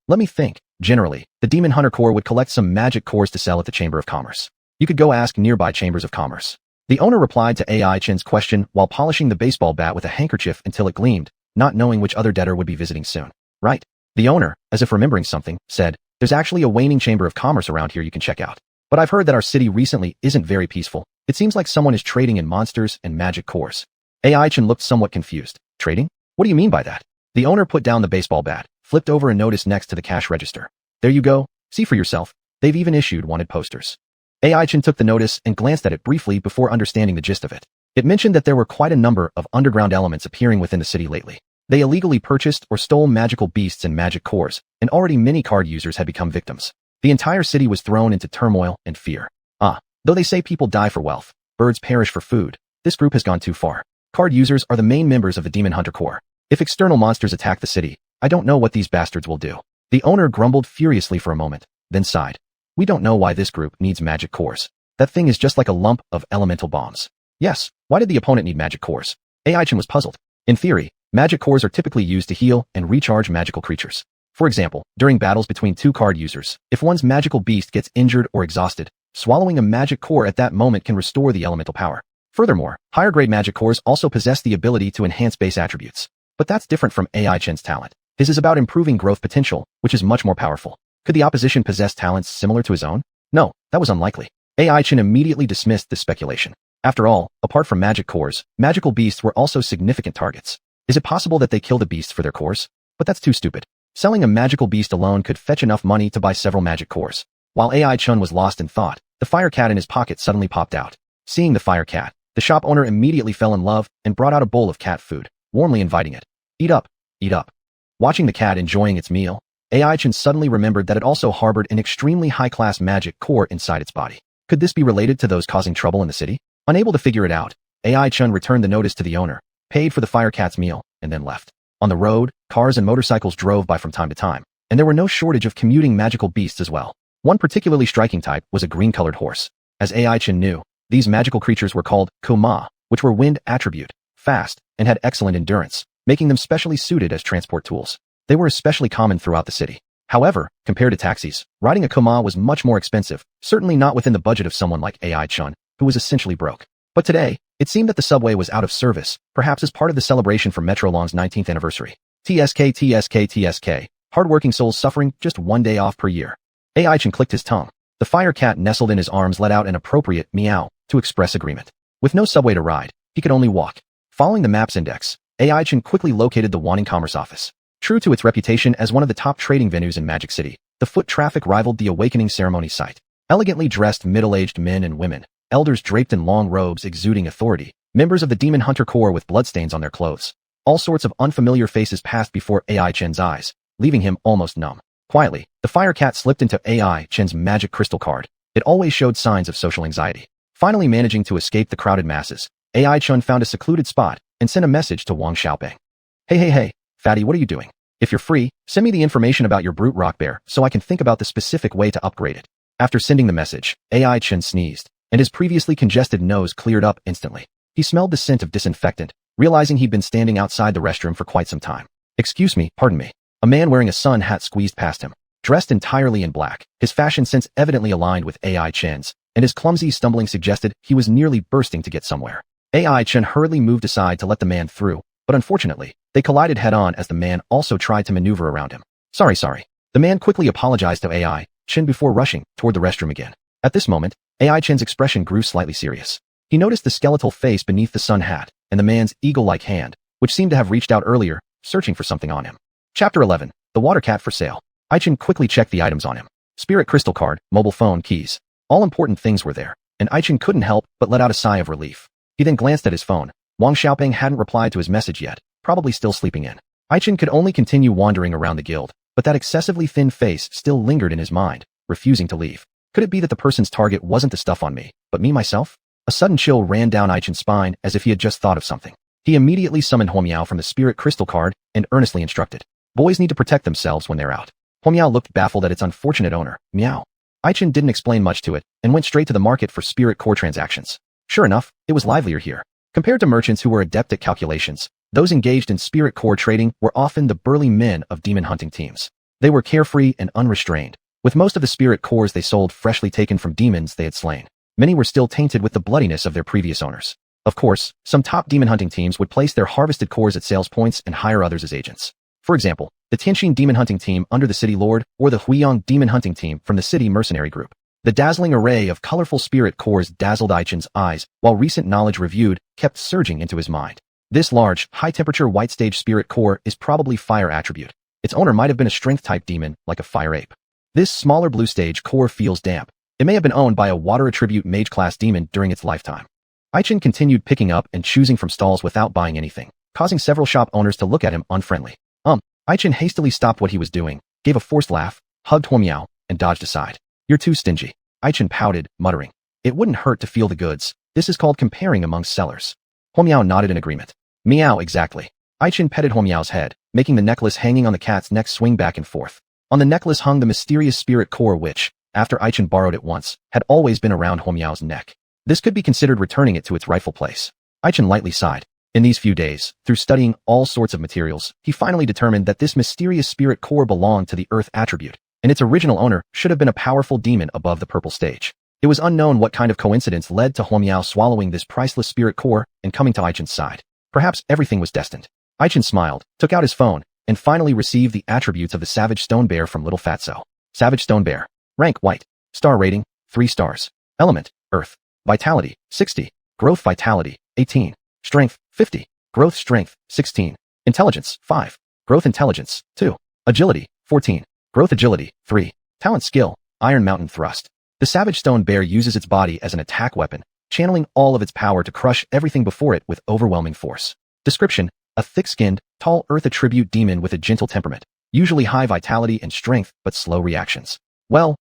Let me think. Generally, the Demon Hunter Corps would collect some magic cores to sell at the Chamber of Commerce. You could go ask nearby chambers of commerce. The owner replied to AI Chen's question while polishing the baseball bat with a handkerchief until it gleamed, not knowing which other debtor would be visiting soon. Right. The owner, as if remembering something, said, "There's actually a waning Chamber of Commerce around here you can check out. But I've heard that our city recently isn't very peaceful. It seems like someone is trading in monsters and magic cores." AI Chen looked somewhat confused. Trading? What do you mean by that? The owner put down the baseball bat, flipped over a notice next to the cash register. There you go. See for yourself. They've even issued wanted posters. AI Chen took the notice and glanced at it briefly before understanding the gist of it. It mentioned that there were quite a number of underground elements appearing within the city lately. They illegally purchased or stole magical beasts and magic cores, and already many card users had become victims. The entire city was thrown into turmoil and fear. Though they say people die for wealth, birds perish for food, this group has gone too far. Card users are the main members of the Demon Hunter Corps. If external monsters attack the city, I don't know what these bastards will do. The owner grumbled furiously for a moment, then sighed. We don't know why this group needs magic cores. That thing is just like a lump of elemental bombs. Yes, why did the opponent need magic cores? AI Chen was puzzled. In theory, magic cores are typically used to heal and recharge magical creatures. For example, during battles between 2 card users, if one's magical beast gets injured or exhausted, swallowing a magic core at that moment can restore the elemental power. Furthermore, higher grade magic cores also possess the ability to enhance base attributes. But that's different from AI Chen's talent. His is about improving growth potential, which is much more powerful. Could the opposition possess talents similar to his own? No, that was unlikely. AI Chen immediately dismissed this speculation. After all, apart from magic cores, magical beasts were also significant targets. Is it possible that they kill the beasts for their cores? But that's too stupid. Selling a magical beast alone could fetch enough money to buy several magic cores. While AI Chen was lost in thought, the fire cat in his pocket suddenly popped out. Seeing the fire cat, the shop owner immediately fell in love and brought out a bowl of cat food, warmly inviting it. Eat up, eat up. Watching the cat enjoying its meal, AI Chen suddenly remembered that it also harbored an extremely high-class magic core inside its body. Could this be related to those causing trouble in the city? Unable to figure it out, AI Chen returned the notice to the owner, paid for the fire cat's meal, and then left. On the road, cars and motorcycles drove by from time to time, and there were no shortage of commuting magical beasts as well. One particularly striking type was a green-colored horse. As AI Chen knew, these magical creatures were called kuma, which were wind attribute, fast, and had excellent endurance, making them specially suited as transport tools. They were especially common throughout the city. However, compared to taxis, riding a kuma was much more expensive, certainly not within the budget of someone like AI Chen, who was essentially broke. But today, it seemed that the subway was out of service, perhaps as part of the celebration for Metrolong's 19th anniversary. TSK, hardworking souls suffering just 1 day off per year. AI Chen clicked his tongue. The fire cat nestled in his arms let out an appropriate meow to express agreement. With no subway to ride, he could only walk. Following the map's index, AI Chen quickly located the Wanning Commerce office. True to its reputation as one of the top trading venues in Magic City, the foot traffic rivaled the awakening ceremony site. Elegantly dressed middle-aged men and women, elders draped in long robes exuding authority, members of the Demon Hunter Corps with bloodstains on their clothes. All sorts of unfamiliar faces passed before AI Chen's eyes, leaving him almost numb. Quietly, the fire cat slipped into AI Chen's magic crystal card. It always showed signs of social anxiety. Finally managing to escape the crowded masses, AI Chen found a secluded spot and sent a message to Wang Xiaopeng. Hey, fatty, what are you doing? If you're free, send me the information about your brute rock bear so I can think about the specific way to upgrade it. After sending the message, AI Chen sneezed, and his previously congested nose cleared up instantly. He smelled the scent of disinfectant, realizing he'd been standing outside the restroom for quite some time. Excuse me, pardon me. A man wearing a sun hat squeezed past him. Dressed entirely in black, his fashion sense evidently aligned with AI Chen's, and his clumsy stumbling suggested he was nearly bursting to get somewhere. AI Chen hurriedly moved aside to let the man through, but unfortunately, they collided head-on as the man also tried to maneuver around him. Sorry. The man quickly apologized to AI Chen before rushing toward the restroom again. At this moment, AI Chen's expression grew slightly serious. He noticed the skeletal face beneath the sun hat and the man's eagle-like hand, which seemed to have reached out earlier, searching for something on him. Chapter 11. The Water Cat for Sale. Chen quickly checked the items on him. Spirit crystal card, mobile phone, keys. All important things were there, and Chen couldn't help but let out a sigh of relief. He then glanced at his phone. Wang Xiaoping hadn't replied to his message yet, probably still sleeping in. Chen could only continue wandering around the guild, but that excessively thin face still lingered in his mind, refusing to leave. Could it be that the person's target wasn't the stuff on me, but me myself? A sudden chill ran down Chen's spine as if he had just thought of something. He immediately summoned Huomiao from the spirit crystal card and earnestly instructed. Boys need to protect themselves when they're out. Huomiao looked baffled at its unfortunate owner, Miao. Chen didn't explain much to it and went straight to the market for spirit core transactions. Sure enough, it was livelier here. Compared to merchants who were adept at calculations, those engaged in spirit core trading were often the burly men of demon hunting teams. They were carefree and unrestrained. With most of the spirit cores they sold freshly taken from demons they had slain. Many were still tainted with the bloodiness of their previous owners. Of course, some top demon hunting teams would place their harvested cores at sales points and hire others as agents. For example, the Tianxin demon hunting team under the city lord or the Huiyang demon hunting team from the city mercenary group. The dazzling array of colorful spirit cores dazzled Chen's eyes, while recent knowledge reviewed kept surging into his mind. This large, high-temperature white stage spirit core is probably fire attribute. Its owner might have been a strength-type demon, like a fire ape. This smaller blue stage core feels damp. It may have been owned by a water attribute mage-class demon during its lifetime. Chen continued picking up and choosing from stalls without buying anything, causing several shop owners to look at him unfriendly. Chen hastily stopped what he was doing, gave a forced laugh, hugged Huomiao, and dodged aside. You're too stingy. Chen pouted, muttering. It wouldn't hurt to feel the goods. This is called comparing among sellers. Huomiao nodded in agreement. Meow, exactly. Chen petted Huomiao's head, making the necklace hanging on the cat's neck swing back and forth. On the necklace hung the mysterious spirit core which, after Chen borrowed it once, had always been around Huomiao's neck. This could be considered returning it to its rightful place. Chen lightly sighed. In these few days, through studying all sorts of materials, he finally determined that this mysterious spirit core belonged to the earth attribute, and its original owner should have been a powerful demon above the purple stage. It was unknown what kind of coincidence led to Huomiao swallowing this priceless spirit core and coming to Chen's side. Perhaps everything was destined. Chen smiled, took out his phone, and finally received the attributes of the Savage Stone Bear from Little Fatso. Savage Stone Bear. Rank, White. Star rating, 3 stars. Element, Earth. Vitality, 60. Growth Vitality, 18. Strength, 50. Growth Strength, 16. Intelligence, 5. Growth Intelligence, 2. Agility, 14. Growth Agility, 3. Talent Skill, Iron Mountain Thrust. The Savage Stone Bear uses its body as an attack weapon, channeling all of its power to crush everything before it with overwhelming force. Description: a thick-skinned, tall earth attribute demon with a gentle temperament, usually high vitality and strength but slow reactions. Well,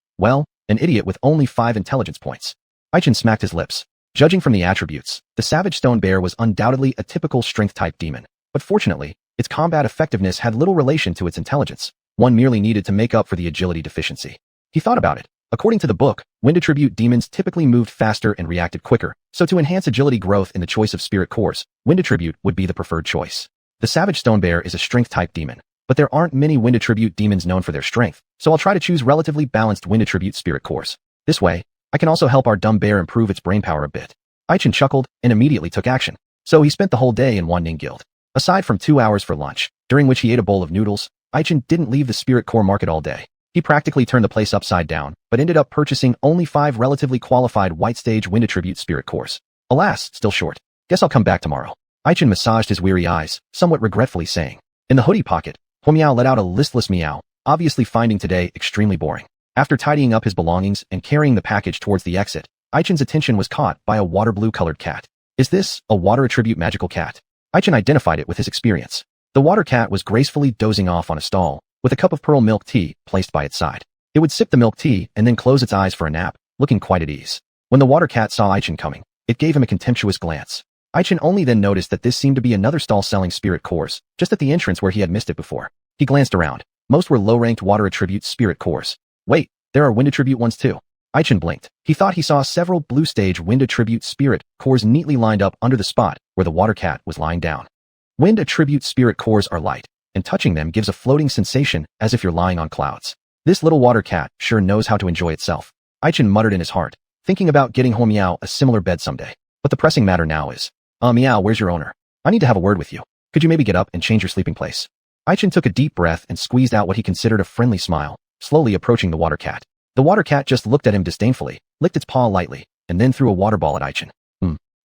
an idiot with only 5 intelligence points. Chen smacked his lips. Judging from the attributes, the Savage Stone Bear was undoubtedly a typical strength-type demon, but fortunately, its combat effectiveness had little relation to its intelligence. One merely needed to make up for the agility deficiency. He thought about it. According to the book, wind attribute demons typically moved faster and reacted quicker, so to enhance agility growth in the choice of spirit cores, wind attribute would be the preferred choice. The Savage Stone Bear is a strength-type demon, but there aren't many wind attribute demons known for their strength, so I'll try to choose relatively balanced wind attribute spirit cores. This way, I can also help our dumb bear improve its brainpower a bit. Chen chuckled and immediately took action. So he spent the whole day in Wanning Guild. Aside from 2 hours for lunch, during which he ate a bowl of noodles, Chen didn't leave the spirit core market all day. He practically turned the place upside down, but ended up purchasing only 5 relatively qualified white stage wind attribute spirit cores. Alas, still short. Guess I'll come back tomorrow. Chen massaged his weary eyes, somewhat regretfully saying. In the hoodie pocket, Huomiao let out a listless meow, obviously finding today extremely boring. After tidying up his belongings and carrying the package towards the exit, Chen's attention was caught by a water blue colored cat. Is this a water attribute magical cat? Chen identified it with his experience. The water cat was gracefully dozing off on a stall, with a cup of pearl milk tea placed by its side. It would sip the milk tea and then close its eyes for a nap, looking quite at ease. When the water cat saw Chen coming, it gave him a contemptuous glance. Chen only then noticed that this seemed to be another stall selling spirit cores, just at the entrance where he had missed it before. He glanced around. Most were low-ranked water attribute spirit cores. Wait, there are wind attribute ones too. Chen blinked. He thought he saw several blue stage wind attribute spirit cores neatly lined up under the spot where the water cat was lying down. Wind attribute spirit cores are light, and touching them gives a floating sensation as if you're lying on clouds. This little water cat sure knows how to enjoy itself. Chen muttered in his heart, thinking about getting Huomiao a similar bed someday. But the pressing matter now is, Meow, where's your owner? I need to have a word with you. Could you maybe get up and change your sleeping place? Chen took a deep breath and squeezed out what he considered a friendly smile, slowly approaching the water cat. The water cat just looked at him disdainfully, licked its paw lightly, and then threw a water ball at Aichin.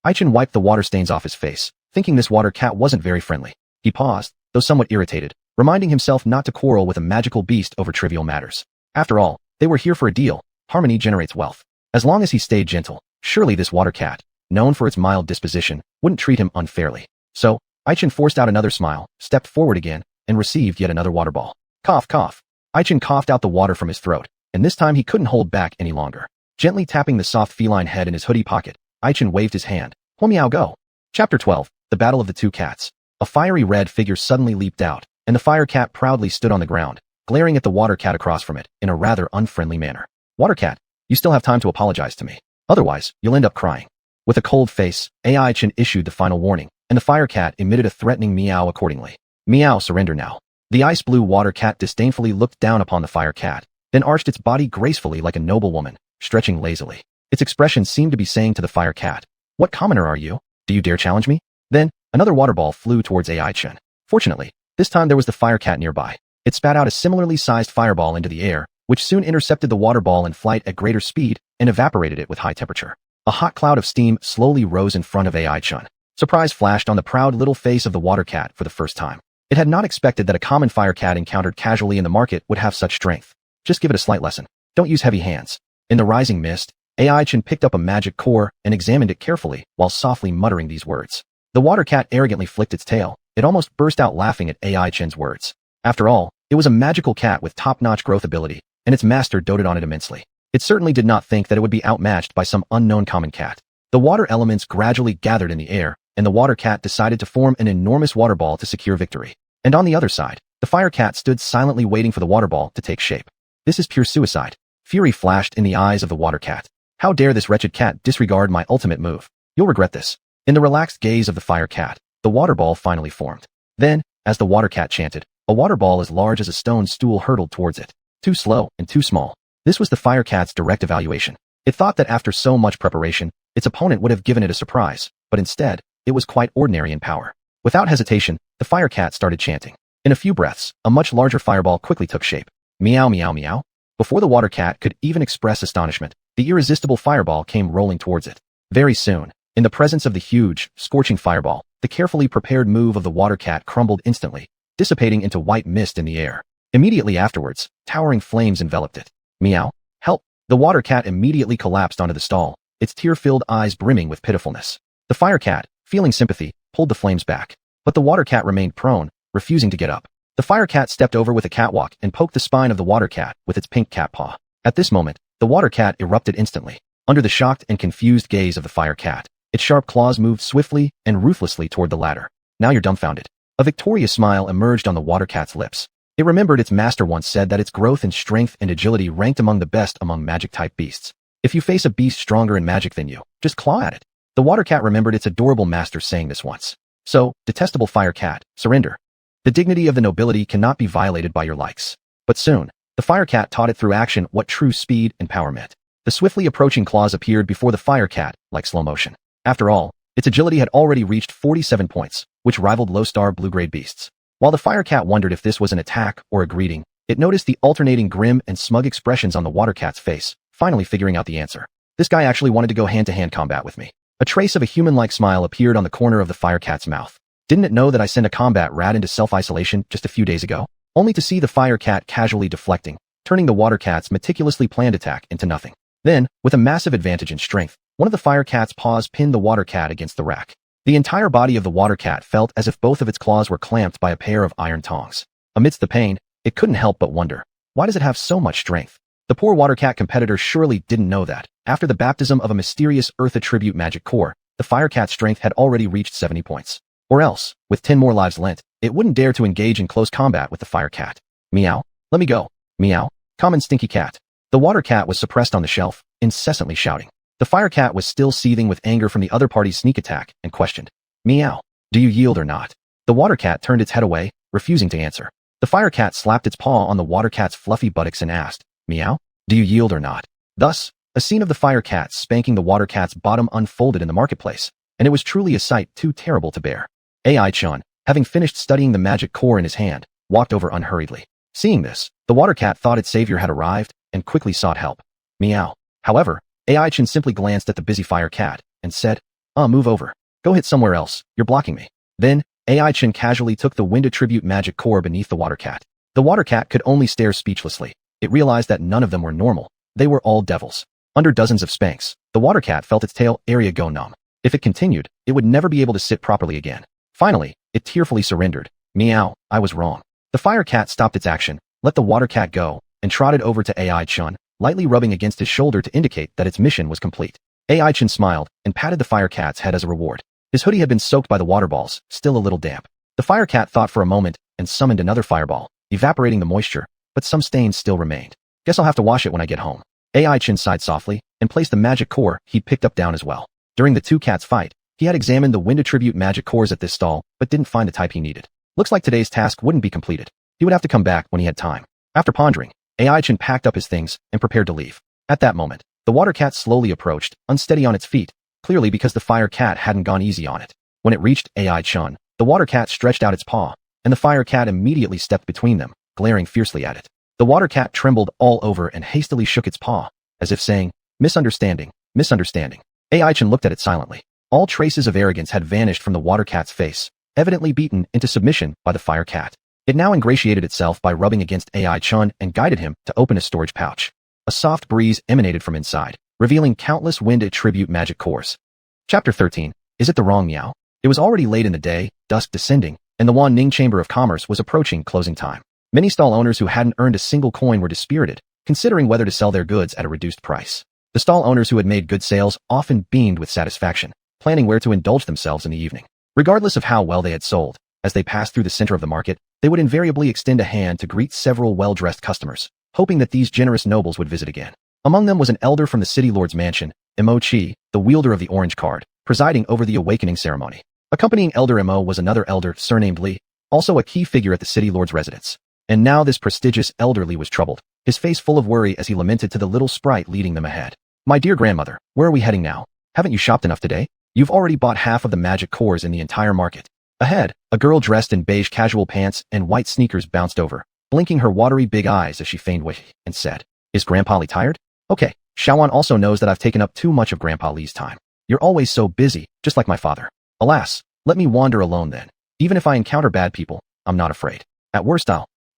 Aichin wiped the water stains off his face, thinking this water cat wasn't very friendly. He paused, though somewhat irritated, reminding himself not to quarrel with a magical beast over trivial matters. After all, they were here for a deal. Harmony generates wealth. As long as he stayed gentle, surely this water cat, known for its mild disposition, wouldn't treat him unfairly. So, Aichin forced out another smile, stepped forward again, and received yet another water ball. Cough, cough. Aichin coughed out the water from his throat, and this time he couldn't hold back any longer. Gently tapping the soft feline head in his hoodie pocket, Aichin waved his hand. Meow go. Chapter 12, The Battle of the Two Cats. A fiery red figure suddenly leaped out, and the fire cat proudly stood on the ground, glaring at the water cat across from it in a rather unfriendly manner. Water cat, you still have time to apologize to me. Otherwise, you'll end up crying. With a cold face, Aichin issued the final warning, and the fire cat emitted a threatening meow accordingly. Meow, surrender now. The ice blue water cat disdainfully looked down upon the fire cat, then arched its body gracefully like a noble woman, stretching lazily. Its expression seemed to be saying to the fire cat, "What commoner are you? Do you dare challenge me?" Then, another water ball flew towards Aichin. Fortunately, this time there was the fire cat nearby. It spat out a similarly sized fireball into the air, which soon intercepted the water ball in flight at greater speed and evaporated it with high temperature. A hot cloud of steam slowly rose in front of Aichin. Surprise flashed on the proud little face of the water cat for the first time. It had not expected that a common fire cat encountered casually in the market would have such strength. Just give it a slight lesson. Don't use heavy hands. In the rising mist, Aichin picked up a magic core and examined it carefully while softly muttering these words. The water cat arrogantly flicked its tail. It almost burst out laughing at Aichin's words. After all, it was a magical cat with top-notch growth ability, and its master doted on it immensely. It certainly did not think that it would be outmatched by some unknown common cat. The water elements gradually gathered in the air, and the water cat decided to form an enormous water ball to secure victory. And on the other side, the fire cat stood silently waiting for the water ball to take shape. This is pure suicide. Fury flashed in the eyes of the water cat. How dare this wretched cat disregard my ultimate move? You'll regret this. In the relaxed gaze of the fire cat, the water ball finally formed. Then, as the water cat chanted, a water ball as large as a stone stool hurtled towards it. Too slow and too small. This was the fire cat's direct evaluation. It thought that after so much preparation, its opponent would have given it a surprise, but instead, it was quite ordinary in power. Without hesitation, the fire cat started chanting. In a few breaths, a much larger fireball quickly took shape. Meow, meow, meow. Before the water cat could even express astonishment, the irresistible fireball came rolling towards it. Very soon, in the presence of the huge, scorching fireball, the carefully prepared move of the water cat crumbled instantly, dissipating into white mist in the air. Immediately afterwards, towering flames enveloped it. Meow. Help! The water cat immediately collapsed onto the stall, its tear-filled eyes brimming with pitifulness. The fire cat, feeling sympathy, pulled the flames back. But the water cat remained prone, refusing to get up. The fire cat stepped over with a catwalk and poked the spine of the water cat with its pink cat paw. At this moment, the water cat erupted instantly. Under the shocked and confused gaze of the fire cat, its sharp claws moved swiftly and ruthlessly toward the ladder. Now you're dumbfounded. A victorious smile emerged on the water cat's lips. It remembered its master once said that its growth in strength and agility ranked among the best among magic-type beasts. If you face a beast stronger in magic than you, just claw at it. The water cat remembered its adorable master saying this once. So, detestable fire cat, surrender. The dignity of the nobility cannot be violated by your likes. But soon, the fire cat taught it through action what true speed and power meant. The swiftly approaching claws appeared before the fire cat, like slow motion. After all, its agility had already reached 47 points, which rivaled low-star blue-grade beasts. While the fire cat wondered if this was an attack or a greeting, it noticed the alternating grim and smug expressions on the water cat's face, finally figuring out the answer. This guy actually wanted to go hand-to-hand combat with me. A trace of a human-like smile appeared on the corner of the fire cat's mouth. Didn't it know that I sent a combat rat into self-isolation just a few days ago? Only to see the fire cat casually deflecting, turning the water cat's meticulously planned attack into nothing. Then, with a massive advantage in strength, one of the fire cat's paws pinned the water cat against the rack. The entire body of the water cat felt as if both of its claws were clamped by a pair of iron tongs. Amidst the pain, it couldn't help but wonder, why does it have so much strength? The poor water cat competitor surely didn't know that, after the baptism of a mysterious earth attribute magic core, the fire cat's strength had already reached 70 points. Or else, with 10 more lives lent, it wouldn't dare to engage in close combat with the fire cat. Meow. Let me go. Meow. Common stinky cat. The water cat was suppressed on the shelf, incessantly shouting. The fire cat was still seething with anger from the other party's sneak attack and questioned. Meow. Do you yield or not? The water cat turned its head away, refusing to answer. The fire cat slapped its paw on the water cat's fluffy buttocks and asked, Meow. Do you yield or not? Thus, a scene of the fire cat spanking the water cat's bottom unfolded in the marketplace, and it was truly a sight too terrible to bear. Aichin, having finished studying the magic core in his hand, walked over unhurriedly. Seeing this, the water cat thought its savior had arrived and quickly sought help. Meow. However, AI-chan simply glanced at the busy fire cat and said, move over. Go hit somewhere else, you're blocking me. Then, AI-chan casually took the wind attribute magic core beneath the water cat. The water cat could only stare speechlessly. It realized that none of them were normal. They were all devils. Under dozens of spanks, the water cat felt its tail area go numb. If it continued, it would never be able to sit properly again. Finally, it tearfully surrendered. Meow, I was wrong. The fire cat stopped its action, let the water cat go, and trotted over to AI-chan, lightly rubbing against his shoulder to indicate that its mission was complete. AI-chan smiled and patted the fire cat's head as a reward. His hoodie had been soaked by the water balls, still a little damp. The fire cat thought for a moment and summoned another fireball, evaporating the moisture, but some stains still remained. Guess I'll have to wash it when I get home. AI-chan sighed softly and placed the magic core he'd picked up down as well. During the two cats' fight, he had examined the wind attribute magic cores at this stall, but didn't find the type he needed. Looks like today's task wouldn't be completed. He would have to come back when he had time. After pondering, AI-chan packed up his things and prepared to leave. At that moment, the water cat slowly approached, unsteady on its feet, clearly because the fire cat hadn't gone easy on it. When it reached AI-chan, the water cat stretched out its paw, and the fire cat immediately stepped between them, glaring fiercely at it. The water cat trembled all over and hastily shook its paw, as if saying, misunderstanding, misunderstanding. AI-chan looked at it silently. All traces of arrogance had vanished from the water cat's face, evidently beaten into submission by the fire cat. It now ingratiated itself by rubbing against AI-chan and guided him to open a storage pouch. A soft breeze emanated from inside, revealing countless wind attribute magic cores. Chapter 13. Is it the wrong meow? It was already late in the day, dusk descending, and the Wanning Chamber of Commerce was approaching closing time. Many stall owners who hadn't earned a single coin were dispirited, considering whether to sell their goods at a reduced price. The stall owners who had made good sales often beamed with satisfaction, planning where to indulge themselves in the evening. Regardless of how well they had sold, as they passed through the center of the market, they would invariably extend a hand to greet several well-dressed customers, hoping that these generous nobles would visit again. Among them was an elder from the city lord's mansion, Mo Chi, the wielder of the orange card, presiding over the awakening ceremony. Accompanying Elder Mo was another elder surnamed Li, also a key figure at the city lord's residence. And now this prestigious elderly was troubled, his face full of worry as he lamented to the little sprite leading them ahead. My dear grandmother, where are we heading now? Haven't you shopped enough today? You've already bought half of the magic cores in the entire market. Ahead, a girl dressed in beige casual pants and white sneakers bounced over, blinking her watery big eyes as she feigned wish and said, Is Grandpa Li tired? Okay, Xiaowan also knows that I've taken up too much of Grandpa Li's time. You're always so busy, just like my father. Alas, let me wander alone then. Even if I encounter bad people, I'm not afraid. At worst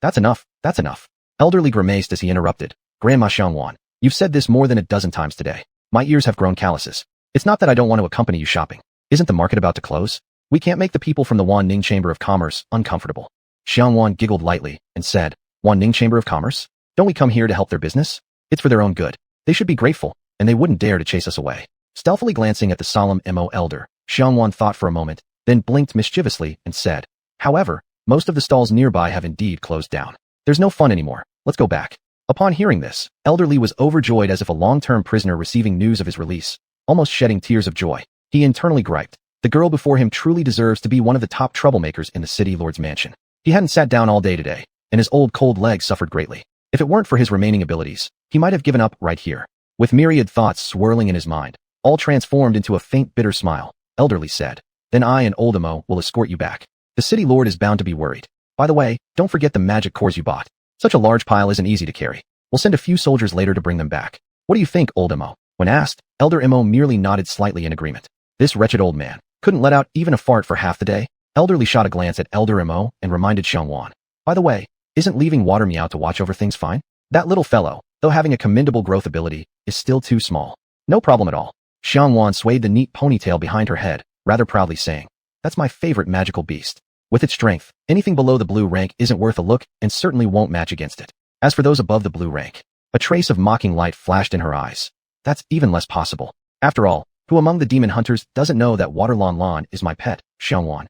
That's enough, that's enough. Elderly grimaced as he interrupted. Grandma Xuanhuan, you've said this more than a dozen times today. My ears have grown calluses. It's not that I don't want to accompany you shopping. Isn't the market about to close? We can't make the people from the Wanning Chamber of Commerce uncomfortable. Xianhuan giggled lightly and said, Wanning Chamber of Commerce? Don't we come here to help their business? It's for their own good. They should be grateful, and they wouldn't dare to chase us away. Stealthily glancing at the solemn Mo elder, Xianhuan thought for a moment, then blinked mischievously and said, However, most of the stalls nearby have indeed closed down. There's no fun anymore. Let's go back. Upon hearing this, Elder Li was overjoyed as if a long-term prisoner receiving news of his release, almost shedding tears of joy. He internally griped. The girl before him truly deserves to be one of the top troublemakers in the city lord's mansion. He hadn't sat down all day today, and his old cold legs suffered greatly. If it weren't for his remaining abilities, he might have given up right here. With myriad thoughts swirling in his mind, all transformed into a faint bitter smile, Elder Li said, Then I and Old Mo will escort you back. The city lord is bound to be worried. By the way, don't forget the magic cores you bought. Such a large pile isn't easy to carry. We'll send a few soldiers later to bring them back. What do you think, Old Mo? When asked, Elder Mo merely nodded slightly in agreement. This wretched old man couldn't let out even a fart for half the day. Elder Li shot a glance at Elder Mo and reminded Xianhuan. By the way, isn't leaving Water Meow to watch over things fine? That little fellow, though having a commendable growth ability, is still too small. No problem at all. Xianhuan swayed the neat ponytail behind her head, rather proudly saying, That's my favorite magical beast. With its strength, anything below the blue rank isn't worth a look and certainly won't match against it. As for those above the blue rank, a trace of mocking light flashed in her eyes. That's even less possible. After all, who among the demon hunters doesn't know that Water Lon Lon is my pet, Xianhuan?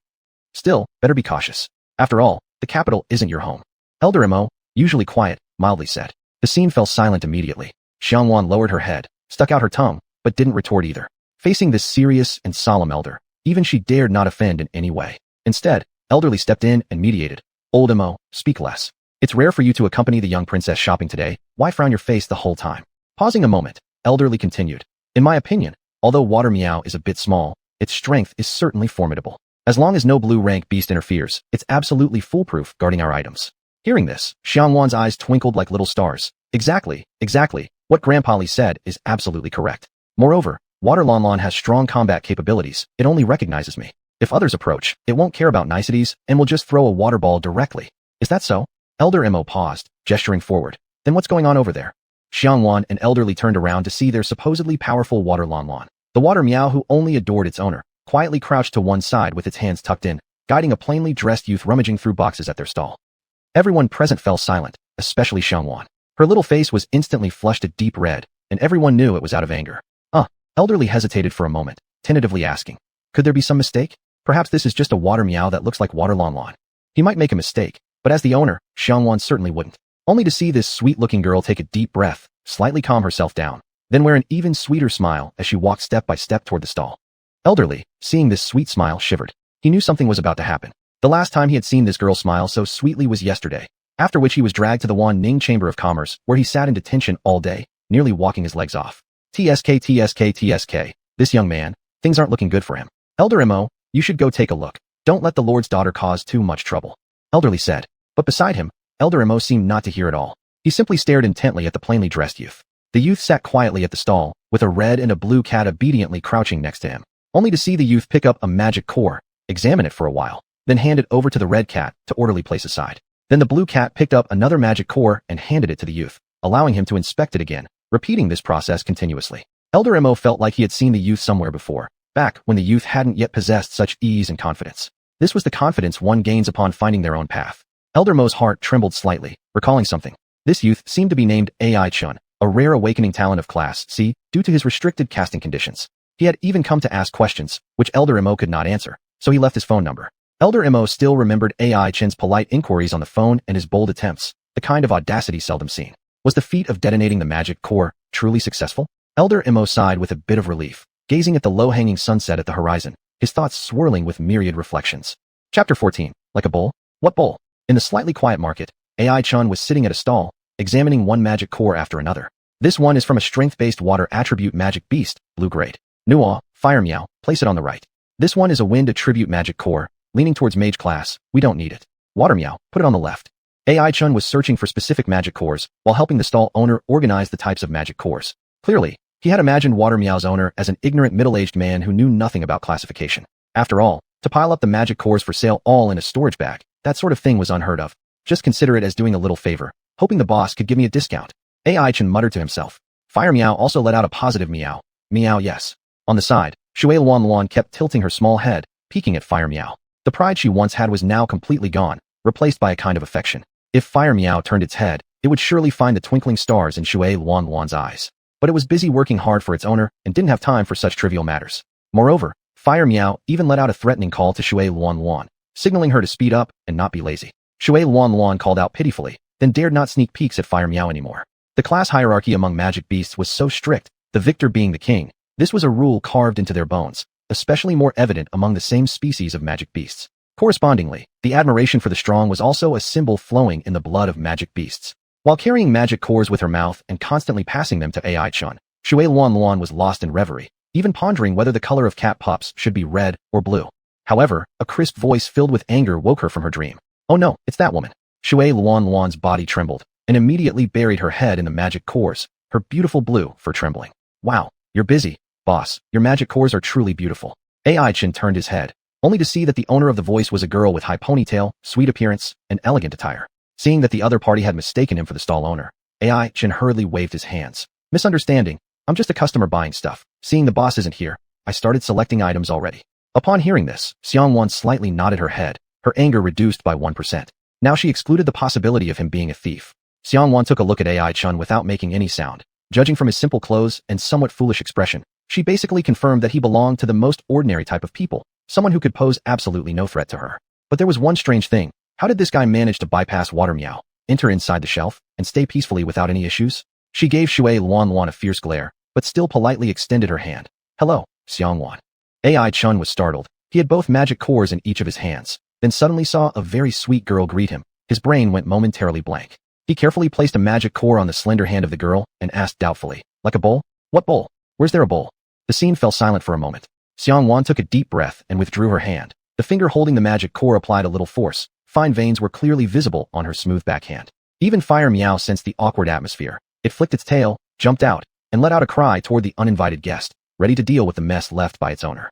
Still, better be cautious. After all, the capital isn't your home. Elder Mo, usually quiet, mildly said. The scene fell silent immediately. Xianhuan lowered her head, stuck out her tongue, but didn't retort either. Facing this serious and solemn elder, even she dared not offend in any way. Instead, Elderly stepped in and mediated. Old Mo, speak less. It's rare for you to accompany the young princess shopping today. Why frown your face the whole time? Pausing a moment, Elderly continued. In my opinion, although Water Meow is a bit small, its strength is certainly formidable. As long as no blue rank beast interferes, it's absolutely foolproof guarding our items. Hearing this, Xianhuan's eyes twinkled like little stars. Exactly. What Grandpa Li said is absolutely correct. Moreover, Water Lanlan has strong combat capabilities. It only recognizes me. If others approach, it won't care about niceties and will just throw a water ball directly. Is that so? Elder Mo paused, gesturing forward. Then what's going on over there? Xianhuan and Elderly turned around to see their supposedly powerful Water Lanlan. The water meow who only adored its owner, quietly crouched to one side with its hands tucked in, guiding a plainly dressed youth rummaging through boxes at their stall. Everyone present fell silent, especially Xianhuan. Her little face was instantly flushed a deep red, and everyone knew it was out of anger. Elderly hesitated for a moment, tentatively asking, could there be some mistake? Perhaps this is just a water meow that looks like Water Lanlan. He might make a mistake, but as the owner, Xianhuan certainly wouldn't. Only to see this sweet-looking girl take a deep breath, slightly calm herself down, then wear an even sweeter smile as she walked step by step toward the stall. Elderly, seeing this sweet smile, shivered. He knew something was about to happen. The last time he had seen this girl smile so sweetly was yesterday, after which he was dragged to the Wan Ning Chamber of Commerce, where he sat in detention all day, nearly walking his legs off. TSK. This young man, things aren't looking good for him. Elder Mo, you should go take a look. Don't let the Lord's daughter cause too much trouble. Elderly said. But beside him, Elder Mo seemed not to hear at all. He simply stared intently at the plainly dressed youth. The youth sat quietly at the stall, with a red and a blue cat obediently crouching next to him, only to see the youth pick up a magic core, examine it for a while, then hand it over to the red cat to orderly place aside. Then the blue cat picked up another magic core and handed it to the youth, allowing him to inspect it again, repeating this process continuously. Elder Mo felt like he had seen the youth somewhere before, back when the youth hadn't yet possessed such ease and confidence. This was the confidence one gains upon finding their own path. Elder Mo's heart trembled slightly, recalling something. This youth seemed to be named AI Chun, a rare awakening talent of Class C, due to his restricted casting conditions. He had even come to ask questions, which Elder Mo could not answer, so he left his phone number. Elder Mo still remembered AI Chin's polite inquiries on the phone and his bold attempts, the kind of audacity seldom seen. Was the feat of detonating the magic core truly successful? Elder Mo sighed with a bit of relief, gazing at the low-hanging sunset at the horizon, his thoughts swirling with myriad reflections. Chapter 14. Like a bull? What bull? In the slightly quiet market, AI Chun was sitting at a stall, examining one magic core after another. This one is from a strength-based water attribute magic beast, blue grade. Nuaw, fire meow, place it on the right. This one is a wind attribute magic core, leaning towards mage class, we don't need it. Water meow, put it on the left. AI Chun was searching for specific magic cores, while helping the stall owner organize the types of magic cores. Clearly, he had imagined Water Meow's owner as an ignorant middle-aged man who knew nothing about classification. After all, to pile up the magic cores for sale all in a storage bag, that sort of thing was unheard of. Just consider it as doing a little favor, hoping the boss could give me a discount. AI Chun muttered to himself. Fire Meow also let out a positive meow. Meow yes. On the side, xuanhuan kept tilting her small head, peeking at Fire Meow. The pride she once had was now completely gone, replaced by a kind of affection. If Fire Meow turned its head, it would surely find the twinkling stars in xuanhuan's eyes. But it was busy working hard for its owner and didn't have time for such trivial matters. Moreover, Fire Meow even let out a threatening call to xuanhuan, signaling her to speed up and not be lazy. Xuanhuan called out pitifully, then dared not sneak peeks at Fire Meow anymore. The class hierarchy among magic beasts was so strict, the victor being the king. This was a rule carved into their bones, especially more evident among the same species of magic beasts. Correspondingly, the admiration for the strong was also a symbol flowing in the blood of magic beasts. While carrying magic cores with her mouth and constantly passing them to AI Chun, xuanhuan was lost in reverie, even pondering whether the color of cat pups should be red or blue. However, a crisp voice filled with anger woke her from her dream. Oh no, it's that woman. Xuanhuan's body trembled, and immediately buried her head in the magic cores, her beautiful blue fur trembling. Wow, you're busy, boss. Your magic cores are truly beautiful. AI Chun turned his head, only to see that the owner of the voice was a girl with high ponytail, sweet appearance, and elegant attire. Seeing that the other party had mistaken him for the stall owner, AI Chun hurriedly waved his hands. Misunderstanding, I'm just a customer buying stuff. Seeing the boss isn't here, I started selecting items already. Upon hearing this, Xianhuan slightly nodded her head, her anger reduced by 1%. Now she excluded the possibility of him being a thief. Xianhuan took a look at AI Chun without making any sound. Judging from his simple clothes and somewhat foolish expression, she basically confirmed that he belonged to the most ordinary type of people, someone who could pose absolutely no threat to her. But there was one strange thing. How did this guy manage to bypass Water Meow, enter inside the shelf, and stay peacefully without any issues? She gave xuanhuan a fierce glare, but still politely extended her hand. Hello, Xianhuan. AI Chun was startled. He had both magic cores in each of his hands, then suddenly saw a very sweet girl greet him. His brain went momentarily blank. He carefully placed a magic core on the slender hand of the girl and asked doubtfully, like a bowl? What bowl? Where's there a bowl? The scene fell silent for a moment. Xianhuan took a deep breath and withdrew her hand. The finger holding the magic core applied a little force, fine veins were clearly visible on her smooth backhand. Even Fire Meow sensed the awkward atmosphere. It flicked its tail, jumped out, and let out a cry toward the uninvited guest, ready to deal with the mess left by its owner.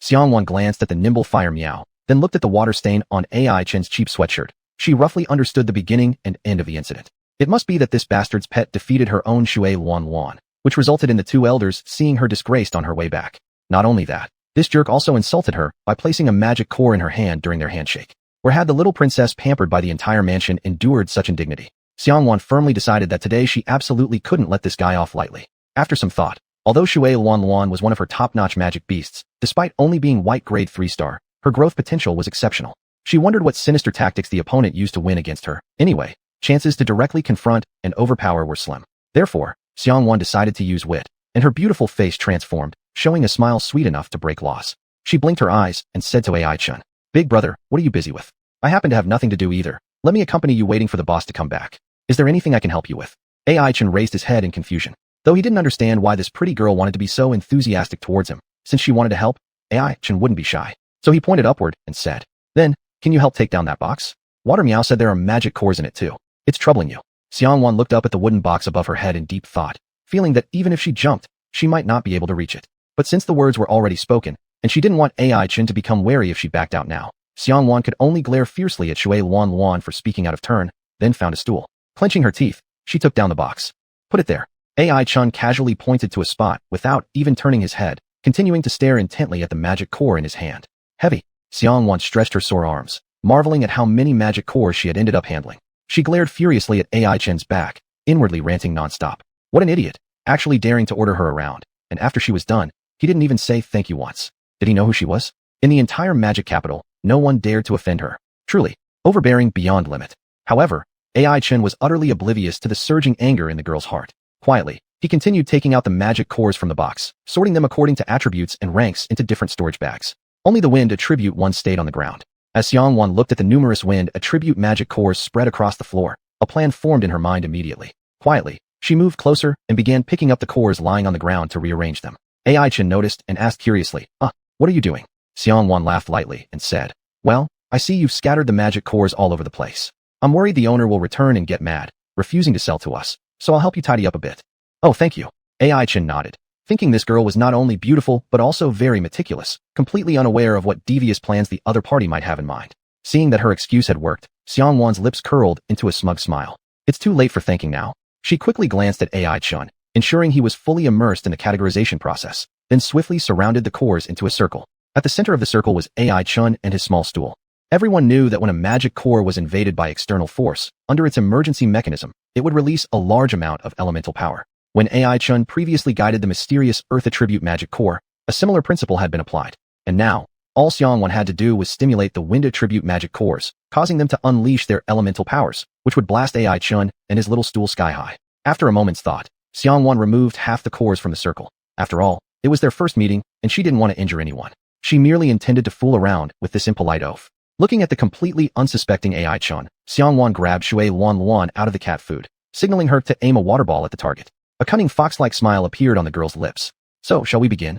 Xianhuan glanced at the nimble Fire Meow, then looked at the water stain on AI Chen's cheap sweatshirt. She roughly understood the beginning and end of the incident. It must be that this bastard's pet defeated her own xuanhuan, which resulted in the two elders seeing her disgraced on her way back. Not only that, this jerk also insulted her by placing a magic core in her hand during their handshake. Where had the little princess pampered by the entire mansion endured such indignity? Xianhuan firmly decided that today she absolutely couldn't let this guy off lightly. After some thought, although xuanhuan was one of her top-notch magic beasts, despite only being white grade 3-star, her growth potential was exceptional. She wondered what sinister tactics the opponent used to win against her. Anyway, chances to directly confront and overpower were slim. Therefore, Xianhuan decided to use wit, and her beautiful face transformed, showing a smile sweet enough to break loss. She blinked her eyes and said to AI Chun, "Big brother, what are you busy with? I happen to have nothing to do either. Let me accompany you waiting for the boss to come back. Is there anything I can help you with?" AI Chun raised his head in confusion. Though he didn't understand why this pretty girl wanted to be so enthusiastic towards him, since she wanted to help, AI Chun wouldn't be shy. So he pointed upward and said, "Then, can you help take down that box? Water Meow said there are magic cores in it too. It's troubling you." Xianhuan looked up at the wooden box above her head in deep thought, feeling that even if she jumped, she might not be able to reach it. But since the words were already spoken, and she didn't want AI Chin to become wary if she backed out now, Xianhuan could only glare fiercely at xuanhuan for speaking out of turn, then found a stool. Clenching her teeth, she took down the box. "Put it there." AI Chun casually pointed to a spot without even turning his head, continuing to stare intently at the magic core in his hand. Heavy. Xianhuan stretched her sore arms, marveling at how many magic cores she had ended up handling. She glared furiously at AI Chen's back, inwardly ranting nonstop. What an idiot, actually daring to order her around, and after she was done, he didn't even say thank you once. Did he know who she was? In the entire magic capital, no one dared to offend her. Truly, overbearing beyond limit. However, AI Chen was utterly oblivious to the surging anger in the girl's heart. Quietly, he continued taking out the magic cores from the box, sorting them according to attributes and ranks into different storage bags. Only the wind attribute one stayed on the ground. As Xianhuan looked at the numerous wind attribute magic cores spread across the floor, a plan formed in her mind immediately. Quietly, she moved closer and began picking up the cores lying on the ground to rearrange them. AI Chen noticed and asked curiously, what are you doing?" Xianhuan laughed lightly and said, "Well, I see you've scattered the magic cores all over the place. I'm worried the owner will return and get mad, refusing to sell to us, so I'll help you tidy up a bit." "Oh, thank you." AI Chen nodded, thinking this girl was not only beautiful but also very meticulous, completely unaware of what devious plans the other party might have in mind. Seeing that her excuse had worked, Xianhuan's lips curled into a smug smile. It's too late for thanking now. She quickly glanced at AI Chun, ensuring he was fully immersed in the categorization process, then swiftly surrounded the cores into a circle. At the center of the circle was AI Chun and his small stool. Everyone knew that when a magic core was invaded by external force, under its emergency mechanism, it would release a large amount of elemental power. When AI Chun previously guided the mysterious Earth Attribute magic core, a similar principle had been applied. And now, all Xianhuan had to do was stimulate the Wind Attribute magic cores, causing them to unleash their elemental powers, which would blast AI Chun and his little stool sky high. After a moment's thought, Xianhuan removed half the cores from the circle. After all, it was their first meeting, and she didn't want to injure anyone. She merely intended to fool around with this impolite oaf. Looking at the completely unsuspecting AI Chun, Xianhuan grabbed xuanhuan out of the cat food, signaling her to aim a water ball at the target. A cunning fox-like smile appeared on the girl's lips. "So, shall we begin?"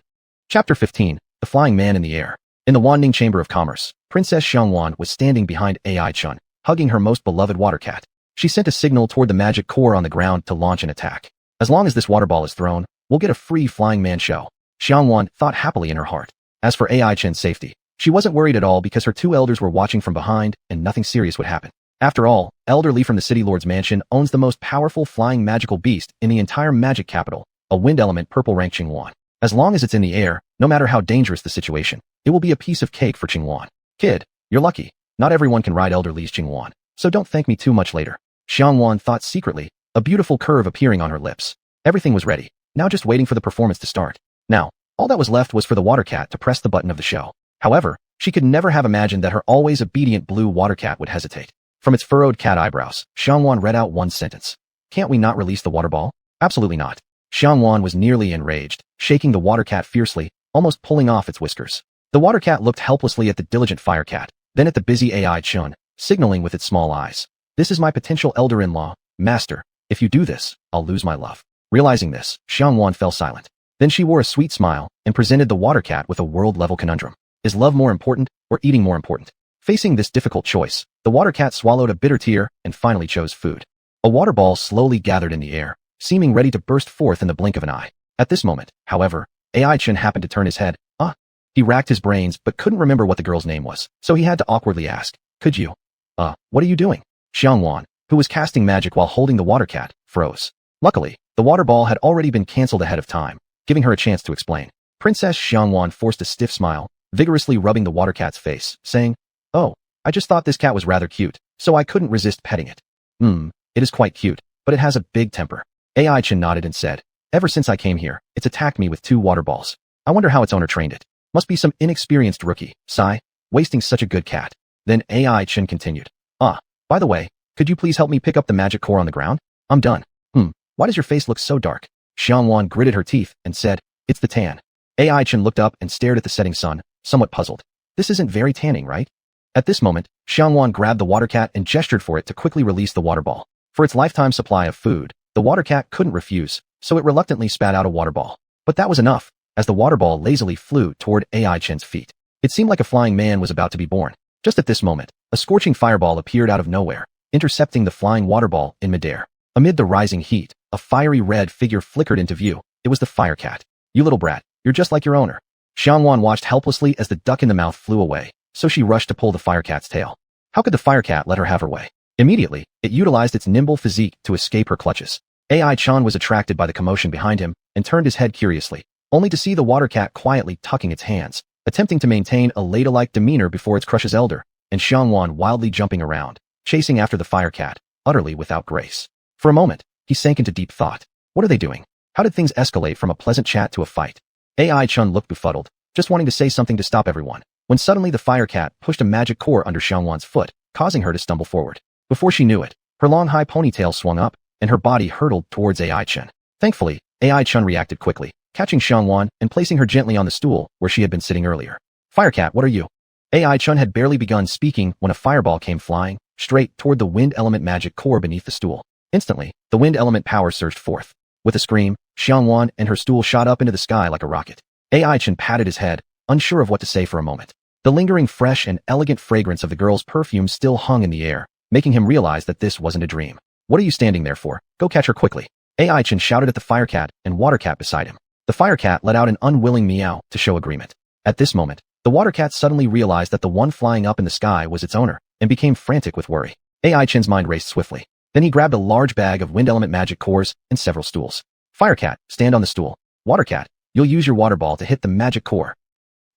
Chapter 15, The Flying Man in the Air. In the Wanning Chamber of Commerce, Princess Xianhuan was standing behind AI Chun, hugging her most beloved water cat. She sent a signal toward the magic core on the ground to launch an attack. "As long as this water ball is thrown, we'll get a free flying man show." Xianhuan thought happily in her heart. As for AI Chen's safety, she wasn't worried at all because her two elders were watching from behind and nothing serious would happen. After all, Elder Li from the City Lord's mansion owns the most powerful flying magical beast in the entire magic capital, a wind element purple rank xuanhuan. As long as it's in the air, no matter how dangerous the situation, it will be a piece of cake for xuanhuan. "Kid, you're lucky. Not everyone can ride Elder Li's xuanhuan, so don't thank me too much later." Xianhuan thought secretly, a beautiful curve appearing on her lips. Everything was ready, now just waiting for the performance to start. Now, all that was left was for the water cat to press the button of the show. However, she could never have imagined that her always obedient blue water cat would hesitate. From its furrowed cat eyebrows, Xianhuan read out one sentence. "Can't we not release the water ball?" "Absolutely not." Xianhuan was nearly enraged, shaking the water cat fiercely, almost pulling off its whiskers. The water cat looked helplessly at the diligent fire cat, then at the busy AI Chun, signaling with its small eyes. "This is my potential elder-in-law, master. If you do this, I'll lose my love." Realizing this, Xianhuan fell silent. Then she wore a sweet smile and presented the water cat with a world-level conundrum. Is love more important or eating more important? Facing this difficult choice, the water cat swallowed a bitter tear and finally chose food. A water ball slowly gathered in the air, seeming ready to burst forth in the blink of an eye. At this moment, however, AI Chen happened to turn his head. He racked his brains but couldn't remember what the girl's name was, so he had to awkwardly ask, "Could you? What are you doing?" Xianhuan, who was casting magic while holding the water cat, froze. Luckily, the water ball had already been cancelled ahead of time, giving her a chance to explain. Princess Xianhuan forced a stiff smile, vigorously rubbing the water cat's face, saying, "Oh, I just thought this cat was rather cute, so I couldn't resist petting it." It is quite cute, but it has a big temper." AI Chen nodded and said, "Ever since I came here, it's attacked me with 2 water balls. I wonder how its owner trained it. Must be some inexperienced rookie, sigh, wasting such a good cat." Then AI Chen continued, "By the way, could you please help me pick up the magic core on the ground? I'm done." Why does your face look so dark?" Xianhuan gritted her teeth and said, "It's the tan." AI Chen looked up and stared at the setting sun, somewhat puzzled. "This isn't very tanning, right?" At this moment, Xianhuan grabbed the water cat and gestured for it to quickly release the water ball. For its lifetime supply of food, the water cat couldn't refuse, so it reluctantly spat out a water ball. But that was enough, as the water ball lazily flew toward AI Chen's feet. It seemed like a flying man was about to be born. Just at this moment, a scorching fireball appeared out of nowhere, intercepting the flying water ball in midair. Amid the rising heat, a fiery red figure flickered into view. It was the fire cat. "You little brat, you're just like your owner." Xianhuan watched helplessly as the duck in the mouth flew away, so she rushed to pull the fire cat's tail. How could the fire cat let her have her way? Immediately, it utilized its nimble physique to escape her clutches. AI Chan was attracted by the commotion behind him and turned his head curiously, only to see the water cat quietly tucking its hands, attempting to maintain a ladylike demeanor before its crush's elder, and Xianhuan wildly jumping around, chasing after the fire cat, utterly without grace. For a moment, he sank into deep thought. What are they doing? How did things escalate from a pleasant chat to a fight? AI Chun looked befuddled, just wanting to say something to stop everyone, when suddenly the fire cat pushed a magic core under Xianhuan's foot, causing her to stumble forward. Before she knew it, her long high ponytail swung up, and her body hurtled towards AI Chun. Thankfully, AI Chun reacted quickly, catching Xianhuan and placing her gently on the stool where she had been sitting earlier. "Fire cat, what are you?" AI Chun had barely begun speaking when a fireball came flying, straight toward the wind element magic core beneath the stool. Instantly, the wind element power surged forth. With a scream, Xianhuan and her stool shot up into the sky like a rocket. AI Chen patted his head, unsure of what to say for a moment. The lingering fresh and elegant fragrance of the girl's perfume still hung in the air, making him realize that this wasn't a dream. "What are you standing there for? Go catch her quickly." AI Chen shouted at the fire cat and water cat beside him. The fire cat let out an unwilling meow to show agreement. At this moment, the water cat suddenly realized that the one flying up in the sky was its owner, and became frantic with worry. AI Chen's mind raced swiftly. Then he grabbed a large bag of wind element magic cores and several stools. "Fire cat, stand on the stool. Water cat, you'll use your water ball to hit the magic core."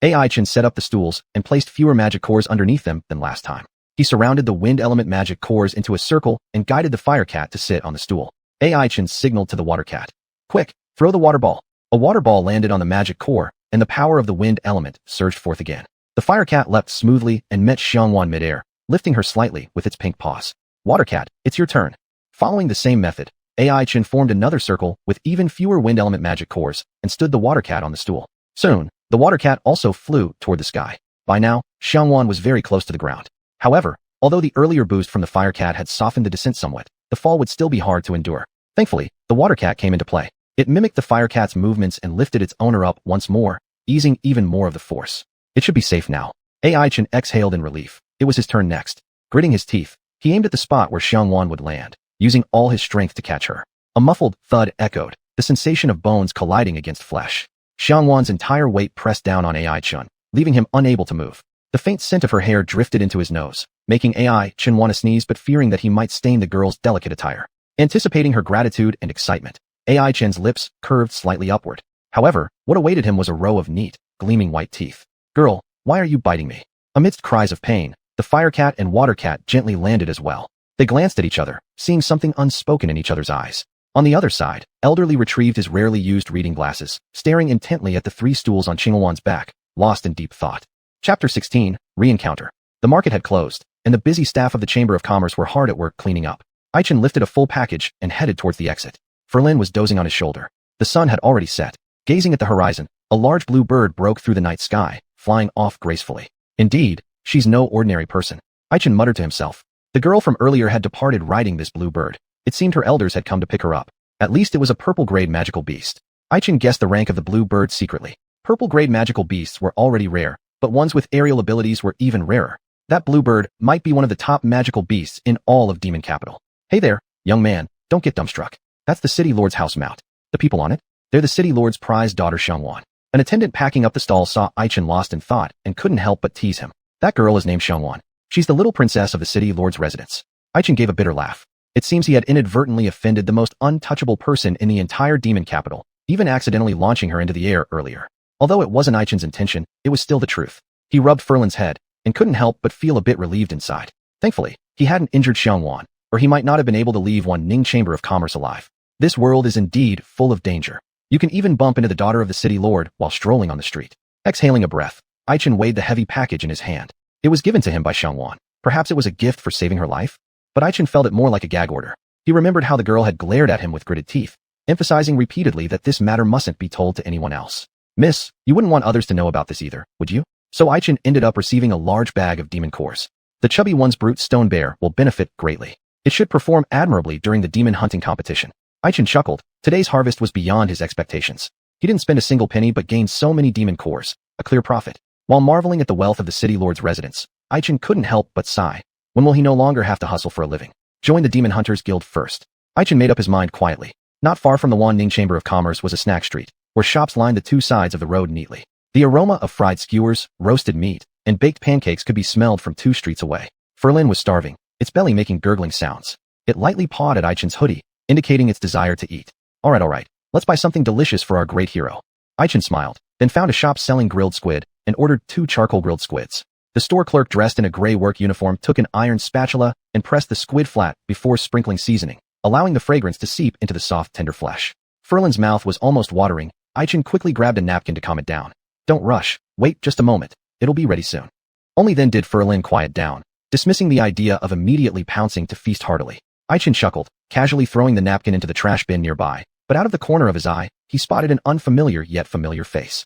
AI Chen set up the stools and placed fewer magic cores underneath them than last time. He surrounded the wind element magic cores into a circle and guided the fire cat to sit on the stool. AI Chen signaled to the water cat. "Quick, throw the water ball." A water ball landed on the magic core, and the power of the wind element surged forth again. The fire cat leapt smoothly and met Xianhuan midair, lifting her slightly with its pink paws. "Water cat, it's your turn." Following the same method, AI Chen formed another circle with even fewer wind element magic cores and stood the water cat on the stool. Soon, the water cat also flew toward the sky. By now, Xianhuan was very close to the ground. However, although the earlier boost from the fire cat had softened the descent somewhat, the fall would still be hard to endure. Thankfully, the water cat came into play. It mimicked the fire cat's movements and lifted its owner up once more, easing even more of the force. It should be safe now. AI Chen exhaled in relief. It was his turn next. Gritting his teeth, he aimed at the spot where Xianhuan would land, using all his strength to catch her. A muffled thud echoed, the sensation of bones colliding against flesh. Xianhuan's entire weight pressed down on AI Chen, leaving him unable to move. The faint scent of her hair drifted into his nose, making AI Chen want to sneeze but fearing that he might stain the girl's delicate attire. Anticipating her gratitude and excitement, AI Chen's lips curved slightly upward. However, what awaited him was a row of neat, gleaming white teeth. "Girl, why are you biting me?" Amidst cries of pain, the fire cat and water cat gently landed as well. They glanced at each other, seeing something unspoken in each other's eyes. On the other side, Elderly retrieved his rarely used reading glasses, staring intently at the 3 stools on Xuanhuan's back, lost in deep thought. Chapter 16, Re-Encounter. The market had closed, and the busy staff of the Chamber of Commerce were hard at work cleaning up. Aichen lifted a full package and headed towards the exit. Ferlin was dozing on his shoulder. The sun had already set. Gazing at the horizon, a large blue bird broke through the night sky, flying off gracefully. "Indeed, she's no ordinary person," Aichen muttered to himself. The girl from earlier had departed riding this blue bird. It seemed her elders had come to pick her up. At least it was a purple-grade magical beast. Aichen guessed the rank of the blue bird secretly. Purple-grade magical beasts were already rare, but ones with aerial abilities were even rarer. That bluebird might be one of the top magical beasts in all of Demon Capital. Hey there, young man, don't get dumbstruck. That's the city lord's house mount. The people on it? They're the city lord's prized daughter Xianhuan. An attendant packing up the stall saw Aichin lost in thought and couldn't help but tease him. That girl is named Xianhuan. She's the little princess of the city lord's residence. Aichin gave a bitter laugh. It seems he had inadvertently offended the most untouchable person in the entire Demon Capital, even accidentally launching her into the air earlier. Although it wasn't Aichin's intention, it was still the truth. He rubbed Ferlin's head and couldn't help but feel a bit relieved inside. Thankfully, he hadn't injured Xianhuan, or he might not have been able to leave Ning Chamber of Commerce alive. This world is indeed full of danger. You can even bump into the daughter of the city lord while strolling on the street. Exhaling a breath, Aichin weighed the heavy package in his hand. It was given to him by Xianhuan. Perhaps it was a gift for saving her life? But Aichin felt it more like a gag order. He remembered how the girl had glared at him with gritted teeth, emphasizing repeatedly that this matter mustn't be told to anyone else. Miss, you wouldn't want others to know about this either, would you? So Aichin ended up receiving a large bag of demon cores. The chubby one's brute stone bear will benefit greatly. It should perform admirably during the demon hunting competition. Aichin chuckled. Today's harvest was beyond his expectations. He didn't spend a single penny but gained so many demon cores, a clear profit. While marveling at the wealth of the city lord's residence, Aichin couldn't help but sigh. When will he no longer have to hustle for a living? Join the Demon Hunters Guild first. Aichin made up his mind quietly. Not far from the Ning Chamber of Commerce was a snack street, where shops lined the two sides of the road neatly. The aroma of fried skewers, roasted meat, and baked pancakes could be smelled from 2 streets away. Ferlin was starving, its belly making gurgling sounds. It lightly pawed at Aichin's hoodie, indicating its desire to eat. All right, let's buy something delicious for our great hero. Aichin smiled, then found a shop selling grilled squid, and ordered 2 charcoal grilled squids. The store clerk dressed in a gray work uniform took an iron spatula and pressed the squid flat before sprinkling seasoning, allowing the fragrance to seep into the soft, tender flesh. Ferlin's mouth was almost watering. Aichin quickly grabbed a napkin to calm it down. Don't rush, wait just a moment, it'll be ready soon. Only then did Ferlin quiet down, dismissing the idea of immediately pouncing to feast heartily. Aichin chuckled, casually throwing the napkin into the trash bin nearby, but out of the corner of his eye, he spotted an unfamiliar yet familiar face.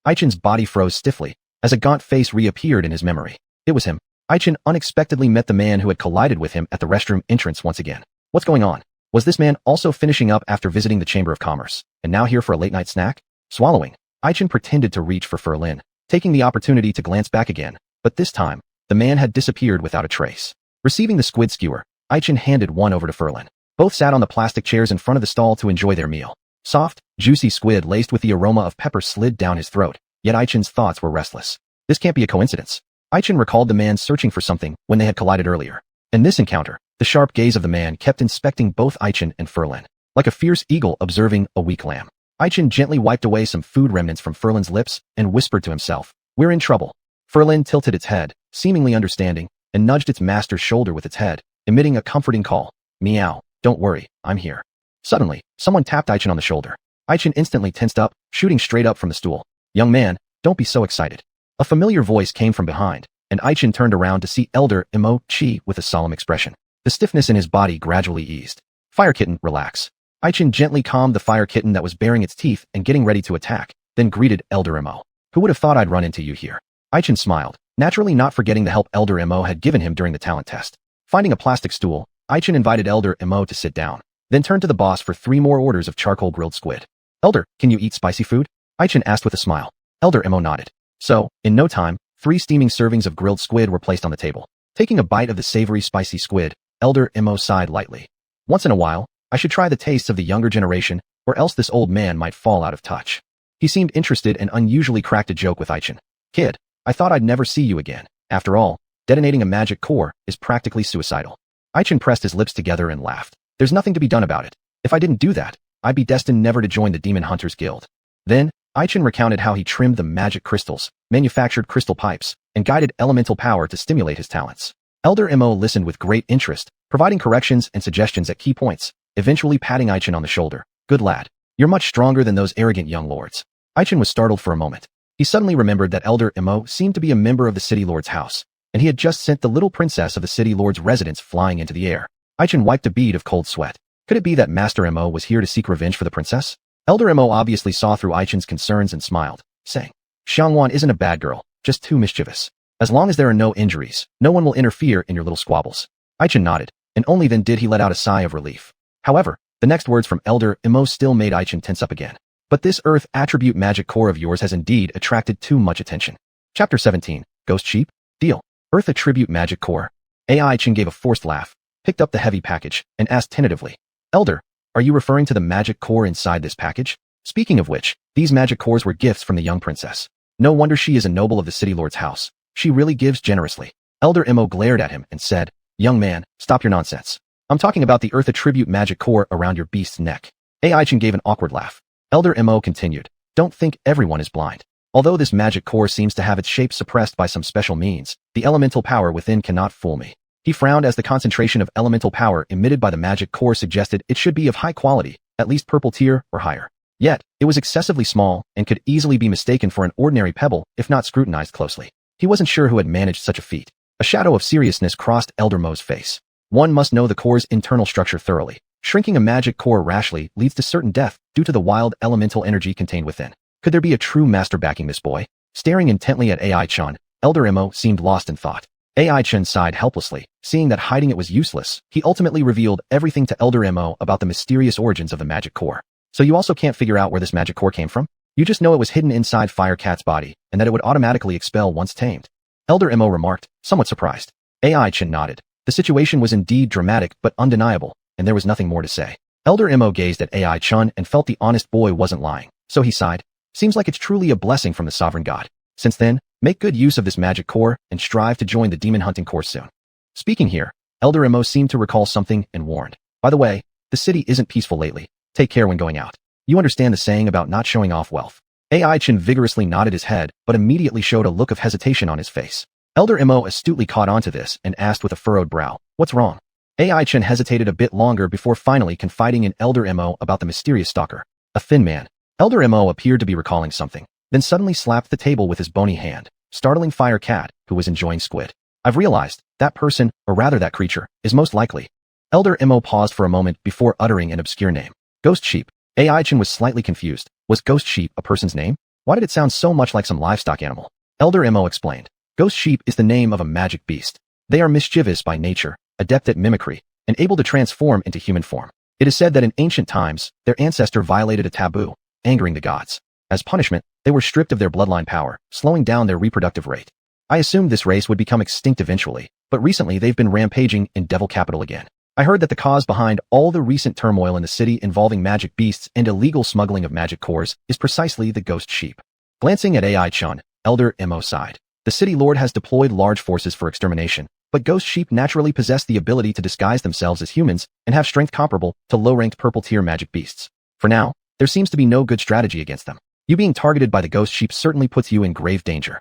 Aichin's body froze stiffly, as a gaunt face reappeared in his memory. It was him. Aichin unexpectedly met the man who had collided with him at the restroom entrance once again. What's going on? Was this man also finishing up after visiting the Chamber of Commerce, and now here for a late-night snack? Swallowing, Aichin pretended to reach for Ferlin, taking the opportunity to glance back again, but this time, the man had disappeared without a trace. Receiving the squid skewer, Aichin handed one over to Ferlin. Both sat on the plastic chairs in front of the stall to enjoy their meal. Soft, juicy squid laced with the aroma of pepper slid down his throat, yet Aichin's thoughts were restless. This can't be a coincidence. Aichin recalled the man searching for something when they had collided earlier. In this encounter, the sharp gaze of the man kept inspecting both Aichin and Ferlin, like a fierce eagle observing a weak lamb. Aichin gently wiped away some food remnants from Ferlin's lips and whispered to himself, "We're in trouble." Ferlin tilted its head, seemingly understanding, and nudged its master's shoulder with its head, emitting a comforting call. "Meow, don't worry, I'm here." Suddenly, someone tapped Aichin on the shoulder. Aichin instantly tensed up, shooting straight up from the stool. "Young man, don't be so excited." A familiar voice came from behind, and Aichin turned around to see Elder Emo Chi with a solemn expression. The stiffness in his body gradually eased. "Fire Kitten, relax." Aichin gently calmed the fire kitten that was baring its teeth and getting ready to attack, then greeted Elder Emo. "Who would have thought I'd run into you here?" Aichin smiled, naturally not forgetting the help Elder Emo had given him during the talent test. Finding a plastic stool, Aichin invited Elder Emo to sit down, then turned to the boss for 3 more orders of charcoal grilled squid. "Elder, can you eat spicy food?" Aichin asked with a smile. Elder Emo nodded. So, in no time, 3 steaming servings of grilled squid were placed on the table. Taking a bite of the savory spicy squid, Elder Emo sighed lightly. "Once in a while, I should try the tastes of the younger generation, or else this old man might fall out of touch." He seemed interested and unusually cracked a joke with Aichin. "Kid, I thought I'd never see you again. After all, detonating a magic core is practically suicidal." Aichin pressed his lips together and laughed. "There's nothing to be done about it. If I didn't do that, I'd be destined never to join the Demon Hunters Guild." Then, Aichin recounted how he trimmed the magic crystals, manufactured crystal pipes, and guided elemental power to stimulate his talents. Elder Emo listened with great interest, providing corrections and suggestions at key points, eventually patting Aichin on the shoulder. "Good lad. You're much stronger than those arrogant young lords." Aichin was startled for a moment. He suddenly remembered that Elder Emo seemed to be a member of the city lord's house, and he had just sent the little princess of the city lord's residence flying into the air. Aichin wiped a bead of cold sweat. Could it be that Master Emo was here to seek revenge for the princess? Elder Emo obviously saw through Aichin's concerns and smiled, saying, "Xianhuan isn't a bad girl, just too mischievous. As long as there are no injuries, no one will interfere in your little squabbles." Aichin nodded, and only then did he let out a sigh of relief. However, the next words from Elder Emo still made Aichin tense up again. "But this earth attribute magic core of yours has indeed attracted too much attention." Chapter 17, Ghost Sheep? Deal. Earth Attribute Magic Core. AI Chin gave a forced laugh, picked up the heavy package, and asked tentatively, Elder, are you referring to the magic core inside this package? Speaking of which, these magic cores were gifts from the young princess. No wonder she is a noble of the city lord's house. She really gives generously. Elder Mo glared at him and said, young man, stop your nonsense. I'm talking about the Earth Attribute Magic Core around your beast's neck. AI Chin gave an awkward laugh. Elder Mo continued, don't think everyone is blind. Although this magic core seems to have its shape suppressed by some special means, the elemental power within cannot fool me. He frowned as the concentration of elemental power emitted by the magic core suggested it should be of high quality, at least purple tier or higher. Yet, it was excessively small and could easily be mistaken for an ordinary pebble if not scrutinized closely. He wasn't sure who had managed such a feat. A shadow of seriousness crossed Elder Mo's face. One must know the core's internal structure thoroughly. Shrinking a magic core rashly leads to certain death due to the wild elemental energy contained within. Could there be a true master backing this boy? Staring intently at AI Chun, Elder Mo seemed lost in thought. AI Chun sighed helplessly, seeing that hiding it was useless. He ultimately revealed everything to Elder Mo about the mysterious origins of the magic core. So you also can't figure out where this magic core came from? You just know it was hidden inside Fire Cat's body, and that it would automatically expel once tamed. Elder Mo remarked, somewhat surprised. AI Chin nodded. The situation was indeed dramatic but undeniable, and there was nothing more to say. Elder Mo gazed at AI Chun and felt the honest boy wasn't lying, so he sighed. Seems like it's truly a blessing from the sovereign god. Since then, make good use of this magic core and strive to join the demon hunting course soon. Speaking here, Elder Mo seemed to recall something and warned. By the way, the city isn't peaceful lately. Take care when going out. You understand the saying about not showing off wealth. AI Chin vigorously nodded his head, but immediately showed a look of hesitation on his face. Elder Mo astutely caught on to this and asked with a furrowed brow, what's wrong? AI Chin hesitated a bit longer before finally confiding in Elder Mo about the mysterious stalker. A thin man. Elder Mo appeared to be recalling something, then suddenly slapped the table with his bony hand, startling Fire Cat, who was enjoying squid. I've realized, that person, or rather that creature, is most likely. Elder Mo paused for a moment before uttering an obscure name. Ghost Sheep. AI Chin was slightly confused. Was Ghost Sheep a person's name? Why did it sound so much like some livestock animal? Elder Mo explained. Ghost Sheep is the name of a magic beast. They are mischievous by nature, adept at mimicry, and able to transform into human form. It is said that in ancient times, their ancestor violated a taboo, angering the gods. As punishment, they were stripped of their bloodline power, slowing down their reproductive rate. I assumed this race would become extinct eventually, but recently they've been rampaging in Devil Capital again. I heard that the cause behind all the recent turmoil in the city involving magic beasts and illegal smuggling of magic cores is precisely the Ghost Sheep. Glancing at AI Chun, Elder Mo sighed. The city lord has deployed large forces for extermination, but Ghost Sheep naturally possess the ability to disguise themselves as humans and have strength comparable to low-ranked purple-tier magic beasts. For now, there seems to be no good strategy against them. You being targeted by the Ghost Sheep certainly puts you in grave danger.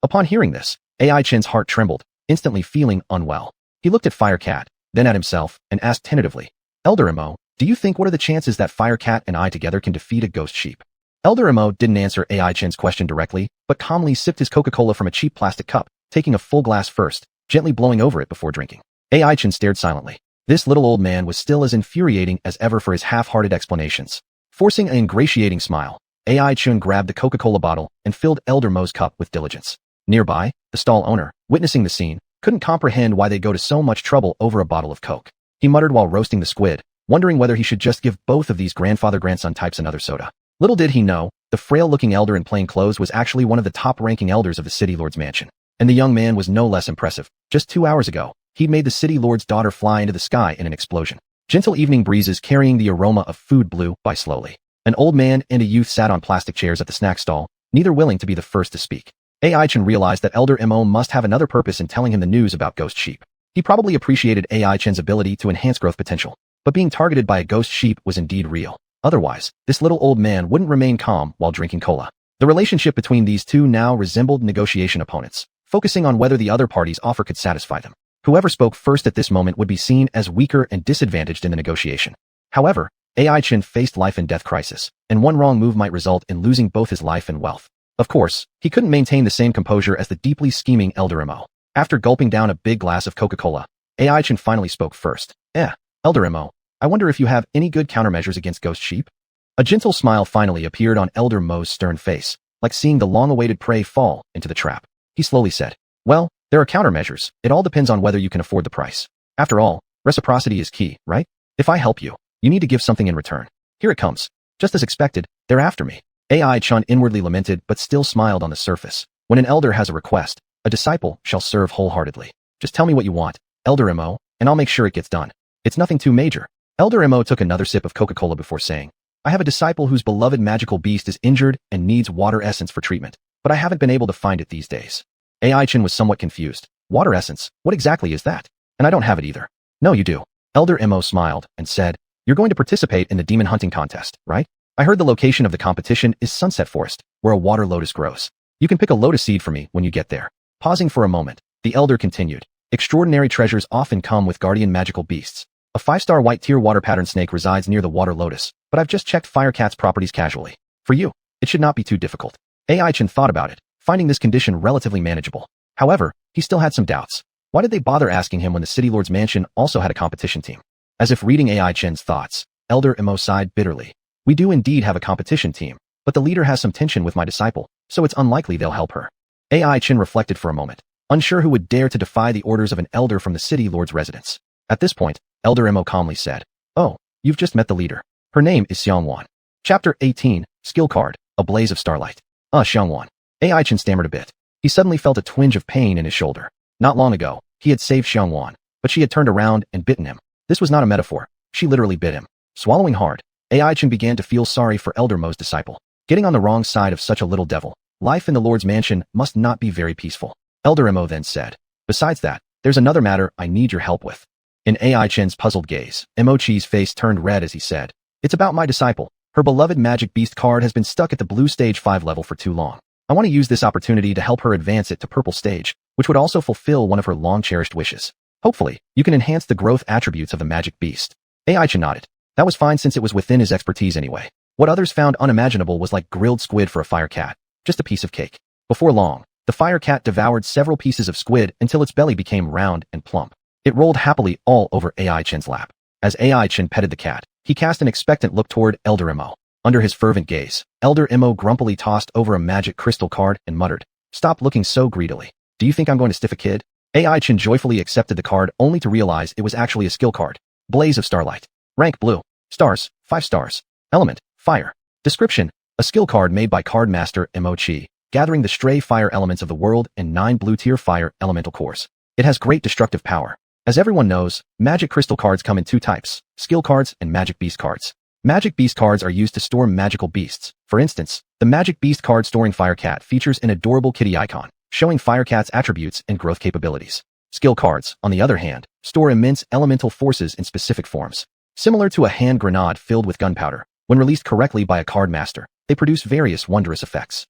Upon hearing this, AI Chin's heart trembled, instantly feeling unwell. He looked at Fire Cat, then at himself, and asked tentatively, Elder Mo, do you think what are the chances that Fire Cat and I together can defeat a Ghost Sheep? Elder Mo didn't answer AI Chin's question directly, but calmly sipped his Coca-Cola from a cheap plastic cup, taking a full glass first, gently blowing over it before drinking. AI Chin stared silently. This little old man was still as infuriating as ever for his half-hearted explanations. Forcing an ingratiating smile, AI Chin grabbed the Coca-Cola bottle and filled Elder Mo's cup with diligence. Nearby, the stall owner, witnessing the scene, couldn't comprehend why they go to so much trouble over a bottle of Coke. He muttered while roasting the squid, wondering whether he should just give both of these grandfather-grandson types another soda. Little did he know, the frail-looking elder in plain clothes was actually one of the top-ranking elders of the city lord's mansion. And the young man was no less impressive. Just 2 hours ago, he'd made the city lord's daughter fly into the sky in an explosion. Gentle evening breezes carrying the aroma of food blew by slowly. An old man and a youth sat on plastic chairs at the snack stall, neither willing to be the first to speak. AI Chin realized that Elder Mo must have another purpose in telling him the news about Ghost Sheep. He probably appreciated AI Chin's ability to enhance growth potential, but being targeted by a Ghost Sheep was indeed real. Otherwise, this little old man wouldn't remain calm while drinking cola. The relationship between these two now resembled negotiation opponents, focusing on whether the other party's offer could satisfy them. Whoever spoke first at this moment would be seen as weaker and disadvantaged in the negotiation. However, AI Chin faced life and death crisis, and one wrong move might result in losing both his life and wealth. Of course, he couldn't maintain the same composure as the deeply scheming Elder Mo. After gulping down a big glass of Coca-Cola, AI Chin finally spoke first. Elder Mo, I wonder if you have any good countermeasures against Ghost Sheep? A gentle smile finally appeared on Elder Mo's stern face, like seeing the long-awaited prey fall into the trap. He slowly said, well, there are countermeasures. It all depends on whether you can afford the price. After all, reciprocity is key, right? If I help you, you need to give something in return. Here it comes. Just as expected, they're after me. AI Chun inwardly lamented but still smiled on the surface. When an elder has a request, A disciple shall serve wholeheartedly. Just tell me what you want, Elder Mo, and I'll make sure it gets done. It's nothing too major. Elder Mo took another sip of Coca-Cola before saying, I have a disciple whose beloved magical beast is injured and needs water essence for treatment, but I haven't been able to find it these days. Ai-chan was somewhat confused. Water essence? What exactly is that? And I don't have it either. No, you do. Elder Mo smiled and said, You're going to participate in the demon hunting contest, right? I heard the location of the competition is Sunset Forest, where a water lotus grows. You can pick a lotus seed for me when you get there. Pausing for a moment, the elder continued. Extraordinary treasures often come with guardian magical beasts. A 5-star white tear water pattern snake resides near the water lotus, but I've just checked Firecat's properties casually. For you, it should not be too difficult. Ai-chan thought about it, finding this condition relatively manageable. However, he still had some doubts. Why did they bother asking him when the City Lord's mansion also had a competition team? As if reading Ai-chan's thoughts, Elder Mo sighed bitterly. We do indeed have a competition team, but the leader has some tension with my disciple, so it's unlikely they'll help her. Ai-chan reflected for a moment, unsure who would dare to defy the orders of an elder from the City Lord's residence. At this point, Elder Mo calmly said, Oh, you've just met the leader. Her name is Xianhuan. Chapter 18, Skill Card, A Blaze of Starlight. Xianhuan. Ai-chan stammered a bit. He suddenly felt a twinge of pain in his shoulder. Not long ago, he had saved Xianhuan, but she had turned around and bitten him. This was not a metaphor. She literally bit him. Swallowing hard, Ai-chan began to feel sorry for Elder Mo's disciple. Getting on the wrong side of such a little devil, life in the Lord's mansion must not be very peaceful. Elder Mo then said, Besides that, there's another matter I need your help with. In Ai-chan's puzzled gaze, Emochi's face turned red as he said, It's about my disciple. Her beloved magic beast card has been stuck at the blue stage 5 level for too long. I want to use this opportunity to help her advance it to purple stage, which would also fulfill one of her long-cherished wishes. Hopefully, you can enhance the growth attributes of the magic beast. Ai-chan nodded. That was fine since it was within his expertise anyway. What others found unimaginable was like grilled squid for a fire cat. Just a piece of cake. Before long, the fire cat devoured several pieces of squid until its belly became round and plump. It rolled happily all over Ai-chan's lap. As Ai-chan petted the cat, he cast an expectant look toward Elder Mo. Under his fervent gaze, Elder Mo grumpily tossed over a magic crystal card and muttered, Stop looking so greedily. Do you think I'm going to stiff a kid? Ai-chan joyfully accepted the card only to realize it was actually a skill card. Blaze of Starlight. Rank Blue. Stars, 5 stars. Element, Fire. Description, a skill card made by Card Master Emochi, gathering the stray fire elements of the world and 9 blue-tier fire elemental cores. It has great destructive power. As everyone knows, magic crystal cards come in 2 types, skill cards and magic beast cards. Magic beast cards are used to store magical beasts. For instance, the magic beast card storing Firecat features an adorable kitty icon, showing Firecat's attributes and growth capabilities. Skill cards, on the other hand, store immense elemental forces in specific forms. Similar to a hand grenade filled with gunpowder, when released correctly by a card master, they produce various wondrous effects.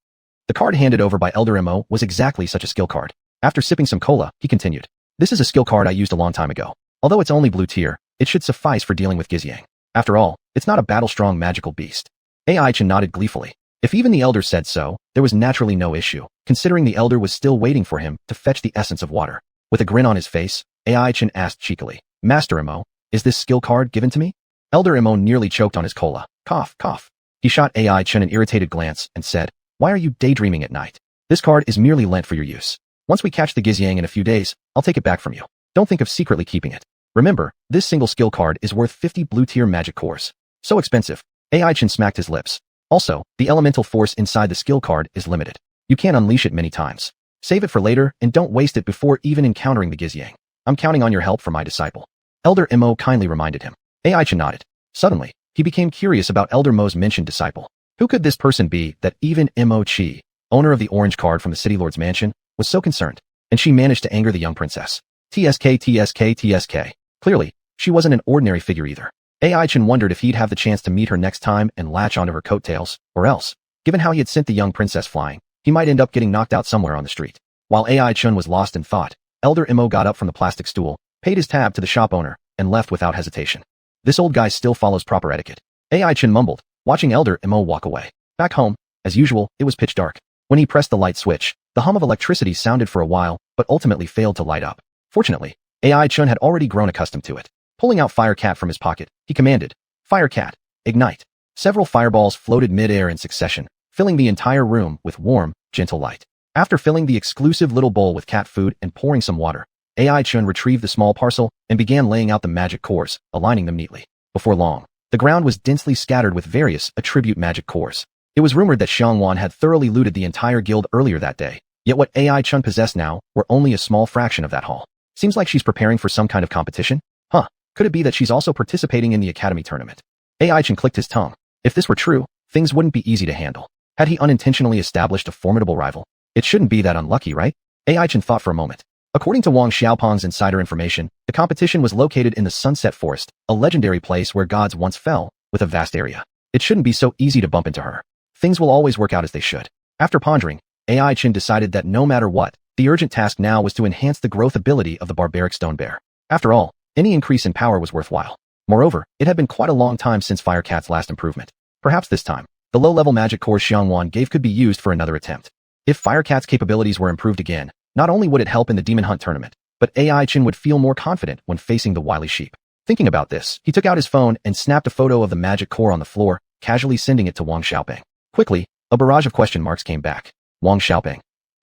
The card handed over by Elder Mo was exactly such a skill card. After sipping some cola, he continued. This is a skill card I used a long time ago. Although it's only blue tier, it should suffice for dealing with Xianxia. After all, it's not a battle-strong magical beast. Ai-chan nodded gleefully. If even the elder said so, there was naturally no issue, considering the elder was still waiting for him to fetch the essence of water. With a grin on his face, Ai-chan asked cheekily, Master Mo, is this skill card given to me? Elder Mo nearly choked on his cola. Cough, cough. He shot Ai-chan an irritated glance and said, Why are you daydreaming at night? This card is merely lent for your use. Once we catch the Xianxia in a few days, I'll take it back from you. Don't think of secretly keeping it. Remember, this single skill card is worth 50 blue-tier magic cores. So expensive. Ai-chan smacked his lips. Also, the elemental force inside the skill card is limited. You can't unleash it many times. Save it for later and don't waste it before even encountering the Xianxia. I'm counting on your help for my disciple. Elder Mo kindly reminded him. Ai-chan nodded. Suddenly, he became curious about Elder Mo's mentioned disciple. Who could this person be that even Emochi, owner of the orange card from the City Lord's mansion, was so concerned? And she managed to anger the young princess. TSK. Clearly, she wasn't an ordinary figure either. Ai-chan wondered if he'd have the chance to meet her next time and latch onto her coattails, or else, given how he had sent the young princess flying, he might end up getting knocked out somewhere on the street. While Ai-chan was lost in thought, Elder Mo got up from the plastic stool, paid his tab to the shop owner, and left without hesitation. This old guy still follows proper etiquette. Ai-chan mumbled, watching Elder Mo walk away. Back home, as usual, it was pitch dark. When he pressed the light switch, the hum of electricity sounded for a while, but ultimately failed to light up. Fortunately, Ai-chan had already grown accustomed to it. Pulling out Firecat from his pocket, he commanded, Firecat, ignite. Several fireballs floated mid-air in succession, filling the entire room with warm, gentle light. After filling the exclusive little bowl with cat food and pouring some water, Ai-chan retrieved the small parcel and began laying out the magic cores, aligning them neatly. Before long, the ground was densely scattered with various attribute magic cores. It was rumored that Xuanhuan had thoroughly looted the entire guild earlier that day, Yet what AI Chun possessed now were only a small fraction of that haul. Seems like she's preparing for some kind of competition? Huh, could it be that she's also participating in the academy tournament? AI Chun clicked his tongue. If this were true, things wouldn't be easy to handle. Had he unintentionally established a formidable rival? It shouldn't be that unlucky, right? AI Chun thought for a moment. According to Wang Xiaopeng's insider information, the competition was located in the Sunset Forest, a legendary place where gods once fell, with a vast area. It shouldn't be so easy to bump into her. Things will always work out as they should. After pondering, AI Chun decided that no matter what, the urgent task now was to enhance the growth ability of the barbaric stone bear. After all, any increase in power was worthwhile. Moreover, it had been quite a long time since Firecat's last improvement. Perhaps this time, the low-level magic cores Xianhuan gave could be used for another attempt. If Firecat's capabilities were improved again, not only would it help in the demon hunt tournament, but AI Chun would feel more confident when facing the wily sheep. Thinking about this, he took out his phone and snapped a photo of the magic core on the floor, casually sending it to Wang Xiaopeng. Quickly, a barrage of question marks came back. Wang Xiaopeng.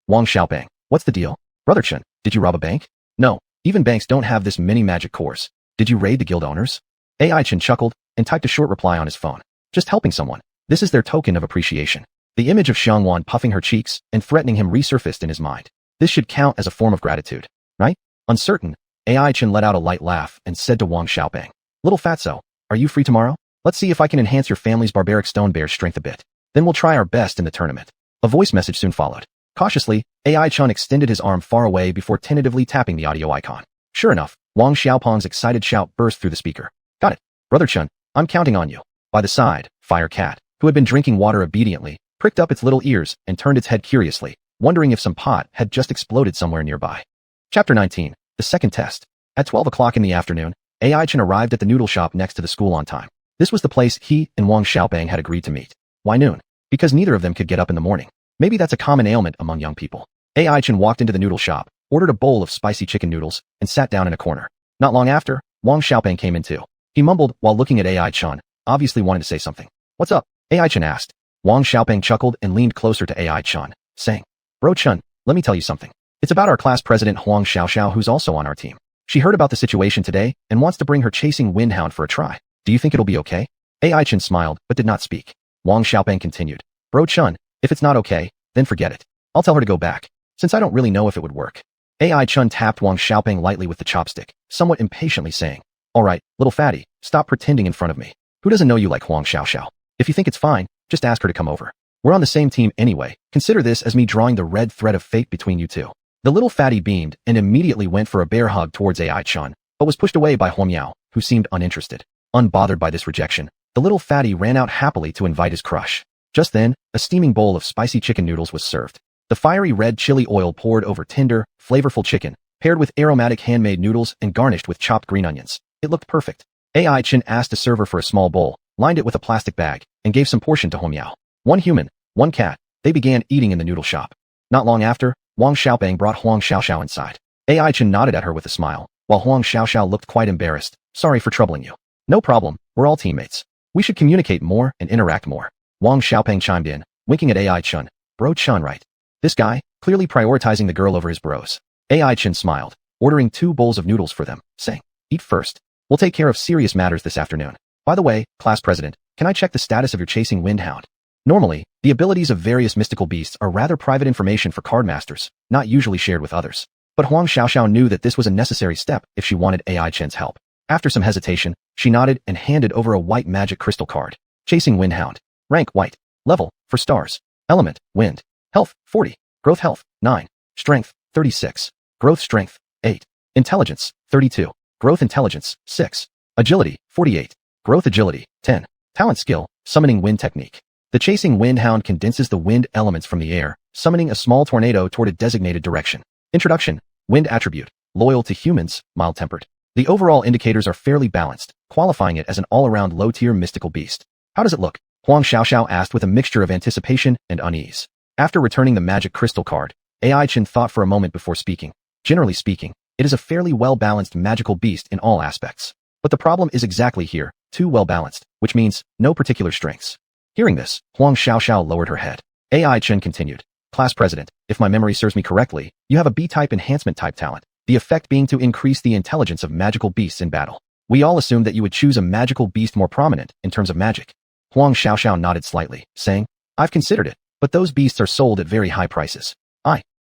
Wang Xiaopeng, what's the deal? Brother Chun, did you rob a bank? No, even banks don't have this many magic cores. Did you raid the guild owners? AI Chun chuckled and typed a short reply on his phone. Just helping someone. This is their token of appreciation. The image of xuanhuan puffing her cheeks and threatening him resurfaced in his mind. This should count as a form of gratitude, right? Uncertain, AI Chun let out a light laugh and said to Wang Xiaopeng, Little Fatso, are you free tomorrow? Let's see if I can enhance your family's barbaric stone bear's strength a bit. Then we'll try our best in the tournament. A voice message soon followed. Cautiously, AI Chun extended his arm far away before tentatively tapping the audio icon. Sure enough, Wang Xiaopeng's excited shout burst through the speaker. Got it. Brother Chun, I'm counting on you. By the side, Firecat, who had been drinking water obediently, pricked up its little ears and turned its head curiously, wondering if some pot had just exploded somewhere nearby. Chapter 19, the second test. At 12 o'clock in the afternoon, AI Chun arrived at the noodle shop next to the school on time. This was the place he and Wang Xiaopeng had agreed to meet. Why noon? Because neither of them could get up in the morning. Maybe that's a common ailment among young people. AI Chun walked into the noodle shop, ordered a bowl of spicy chicken noodles, and sat down in a corner. Not long after, Wang Xiaopeng came in too. He mumbled while looking at AI Chun, obviously wanting to say something. What's up? AI Chun asked. Wang Xiaopeng chuckled and leaned closer to AI Chun, saying, Bro Chun, let me tell you something. It's about our class president Huang Xiaoxiao who's also on our team. She heard about the situation today and wants to bring her chasing windhound for a try. Do you think it'll be okay? AI Chun smiled but did not speak. Wang Xiaopeng continued. Bro Chun, if it's not okay, then forget it. I'll tell her to go back, since I don't really know if it would work. AI Chun tapped Wang Xiaopeng lightly with the chopstick, somewhat impatiently saying, Alright, little fatty, stop pretending in front of me. Who doesn't know you like Huang Xiaoxiao? If you think it's fine, just ask her to come over. We're on the same team anyway. Consider this as me drawing the red thread of fate between you two. The little fatty beamed and immediately went for a bear hug towards AI Chun, but was pushed away by Huang Miao, who seemed uninterested. Unbothered by this rejection, the little fatty ran out happily to invite his crush. Just then, a steaming bowl of spicy chicken noodles was served. The fiery red chili oil poured over tender, flavorful chicken, paired with aromatic handmade noodles and garnished with chopped green onions. It looked perfect. AI Chun asked a server for a small bowl, lined it with a plastic bag, and gave some portion to Huang Miao. One human, one cat. They began eating in the noodle shop. Not long after, Wang Xiaopeng brought Huang Xiaoxiao inside. AI Chun nodded at her with a smile, while Huang Xiaoxiao looked quite embarrassed. Sorry for troubling you. No problem, we're all teammates. We should communicate more and interact more. Wang Xiaopeng chimed in, winking at AI Chun. Bro Chun, right? This guy, clearly prioritizing the girl over his bros. AI Chun smiled, ordering 2 bowls of noodles for them, saying, Eat first. We'll take care of serious matters this afternoon. By the way, class president, can I check the status of your chasing windhound? Normally, the abilities of various mystical beasts are rather private information for cardmasters, not usually shared with others. But Huang Xiaoxiao knew that this was a necessary step if she wanted AI Chun's help. After some hesitation, she nodded and handed over a white magic crystal card. Chasing windhound. Rank white. Level, for stars. Element, wind. Health, 40. Growth health, 9. Strength, 36. Growth strength, 8. Intelligence, 32. Growth intelligence, 6. Agility, 48. Growth agility, 10. Talent skill, summoning wind technique. The chasing windhound condenses the wind elements from the air, summoning a small tornado toward a designated direction. Introduction. Wind attribute. Loyal to humans, mild-tempered. The overall indicators are fairly balanced, qualifying it as an all-around low-tier mystical beast. How does it look? Huang Xiaoxiao asked with a mixture of anticipation and unease. After returning the magic crystal card, AI Chun thought for a moment before speaking. Generally speaking, it is a fairly well-balanced magical beast in all aspects. But the problem is exactly here, too well-balanced, which means no particular strengths. Hearing this, Huang Xiaoxiao lowered her head. AI Chun continued. Class president, if my memory serves me correctly, you have a B-type enhancement type talent, the effect being to increase the intelligence of magical beasts in battle. We all assumed that you would choose a magical beast more prominent in terms of magic. Huang Xiaoxiao nodded slightly, saying, I've considered it, but those beasts are sold at very high prices.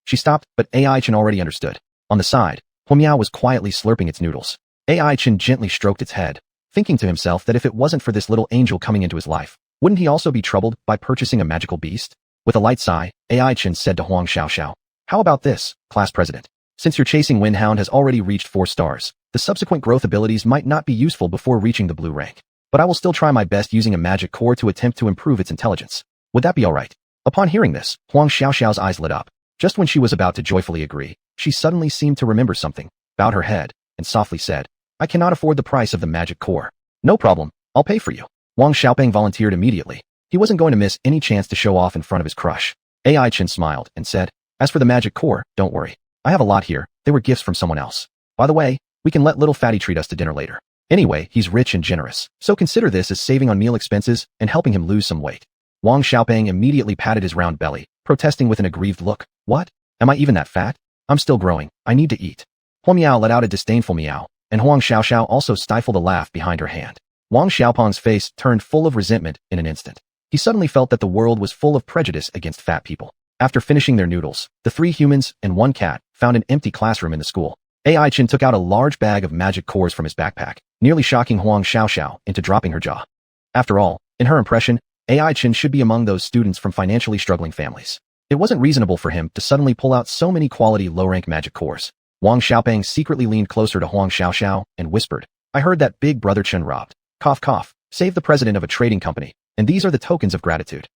She stopped, but AI Chen already understood. On the side, Huamiao was quietly slurping its noodles. AI Chen gently stroked its head, thinking to himself that if it wasn't for this little angel coming into his life, wouldn't he also be troubled by purchasing a magical beast? With a light sigh, AI Chen said to Huang Xiaoxiao, "How about this, class president? Since your chasing windhound has already reached 4 stars, the subsequent growth abilities might not be useful before reaching the blue rank. But I will still try my best using a magic core to attempt to improve its intelligence. Would that be alright?" Upon hearing this, Huang Xiaoxiao's eyes lit up. Just when she was about to joyfully agree, she suddenly seemed to remember something, bowed her head, and softly said, "I cannot afford the price of the magic core." "No problem, I'll pay for you." Wang Xiaopeng volunteered immediately. He wasn't going to miss any chance to show off in front of his crush. AI Chen smiled and said, "As for the magic core, don't worry. I have a lot here. They were gifts from someone else. By the way, we can let little fatty treat us to dinner later. Anyway, he's rich and generous, so consider this as saving on meal expenses and helping him lose some weight." Wang Xiaopeng immediately patted his round belly, protesting with an aggrieved look. "What? Am I even that fat? I'm still growing. I need to eat." Huamiao let out a disdainful meow, and Huang Xiaoxiao also stifled a laugh behind her hand. Wang Xiaopeng's face turned full of resentment in an instant. He suddenly felt that the world was full of prejudice against fat people. After finishing their noodles, the 3 humans and 1 cat found an empty classroom in the school. AI Chen took out a large bag of magic cores from his backpack, nearly shocking Huang Xiaoxiao into dropping her jaw. After all, in her impression, AI Chen should be among those students from financially struggling families. It wasn't reasonable for him to suddenly pull out so many quality low-rank magic cores. Wang Xiaopeng secretly leaned closer to Huang Xiaoxiao and whispered, "I heard that big brother Chen robbed. Cough cough, saved the president of a trading company, and these are the tokens of gratitude."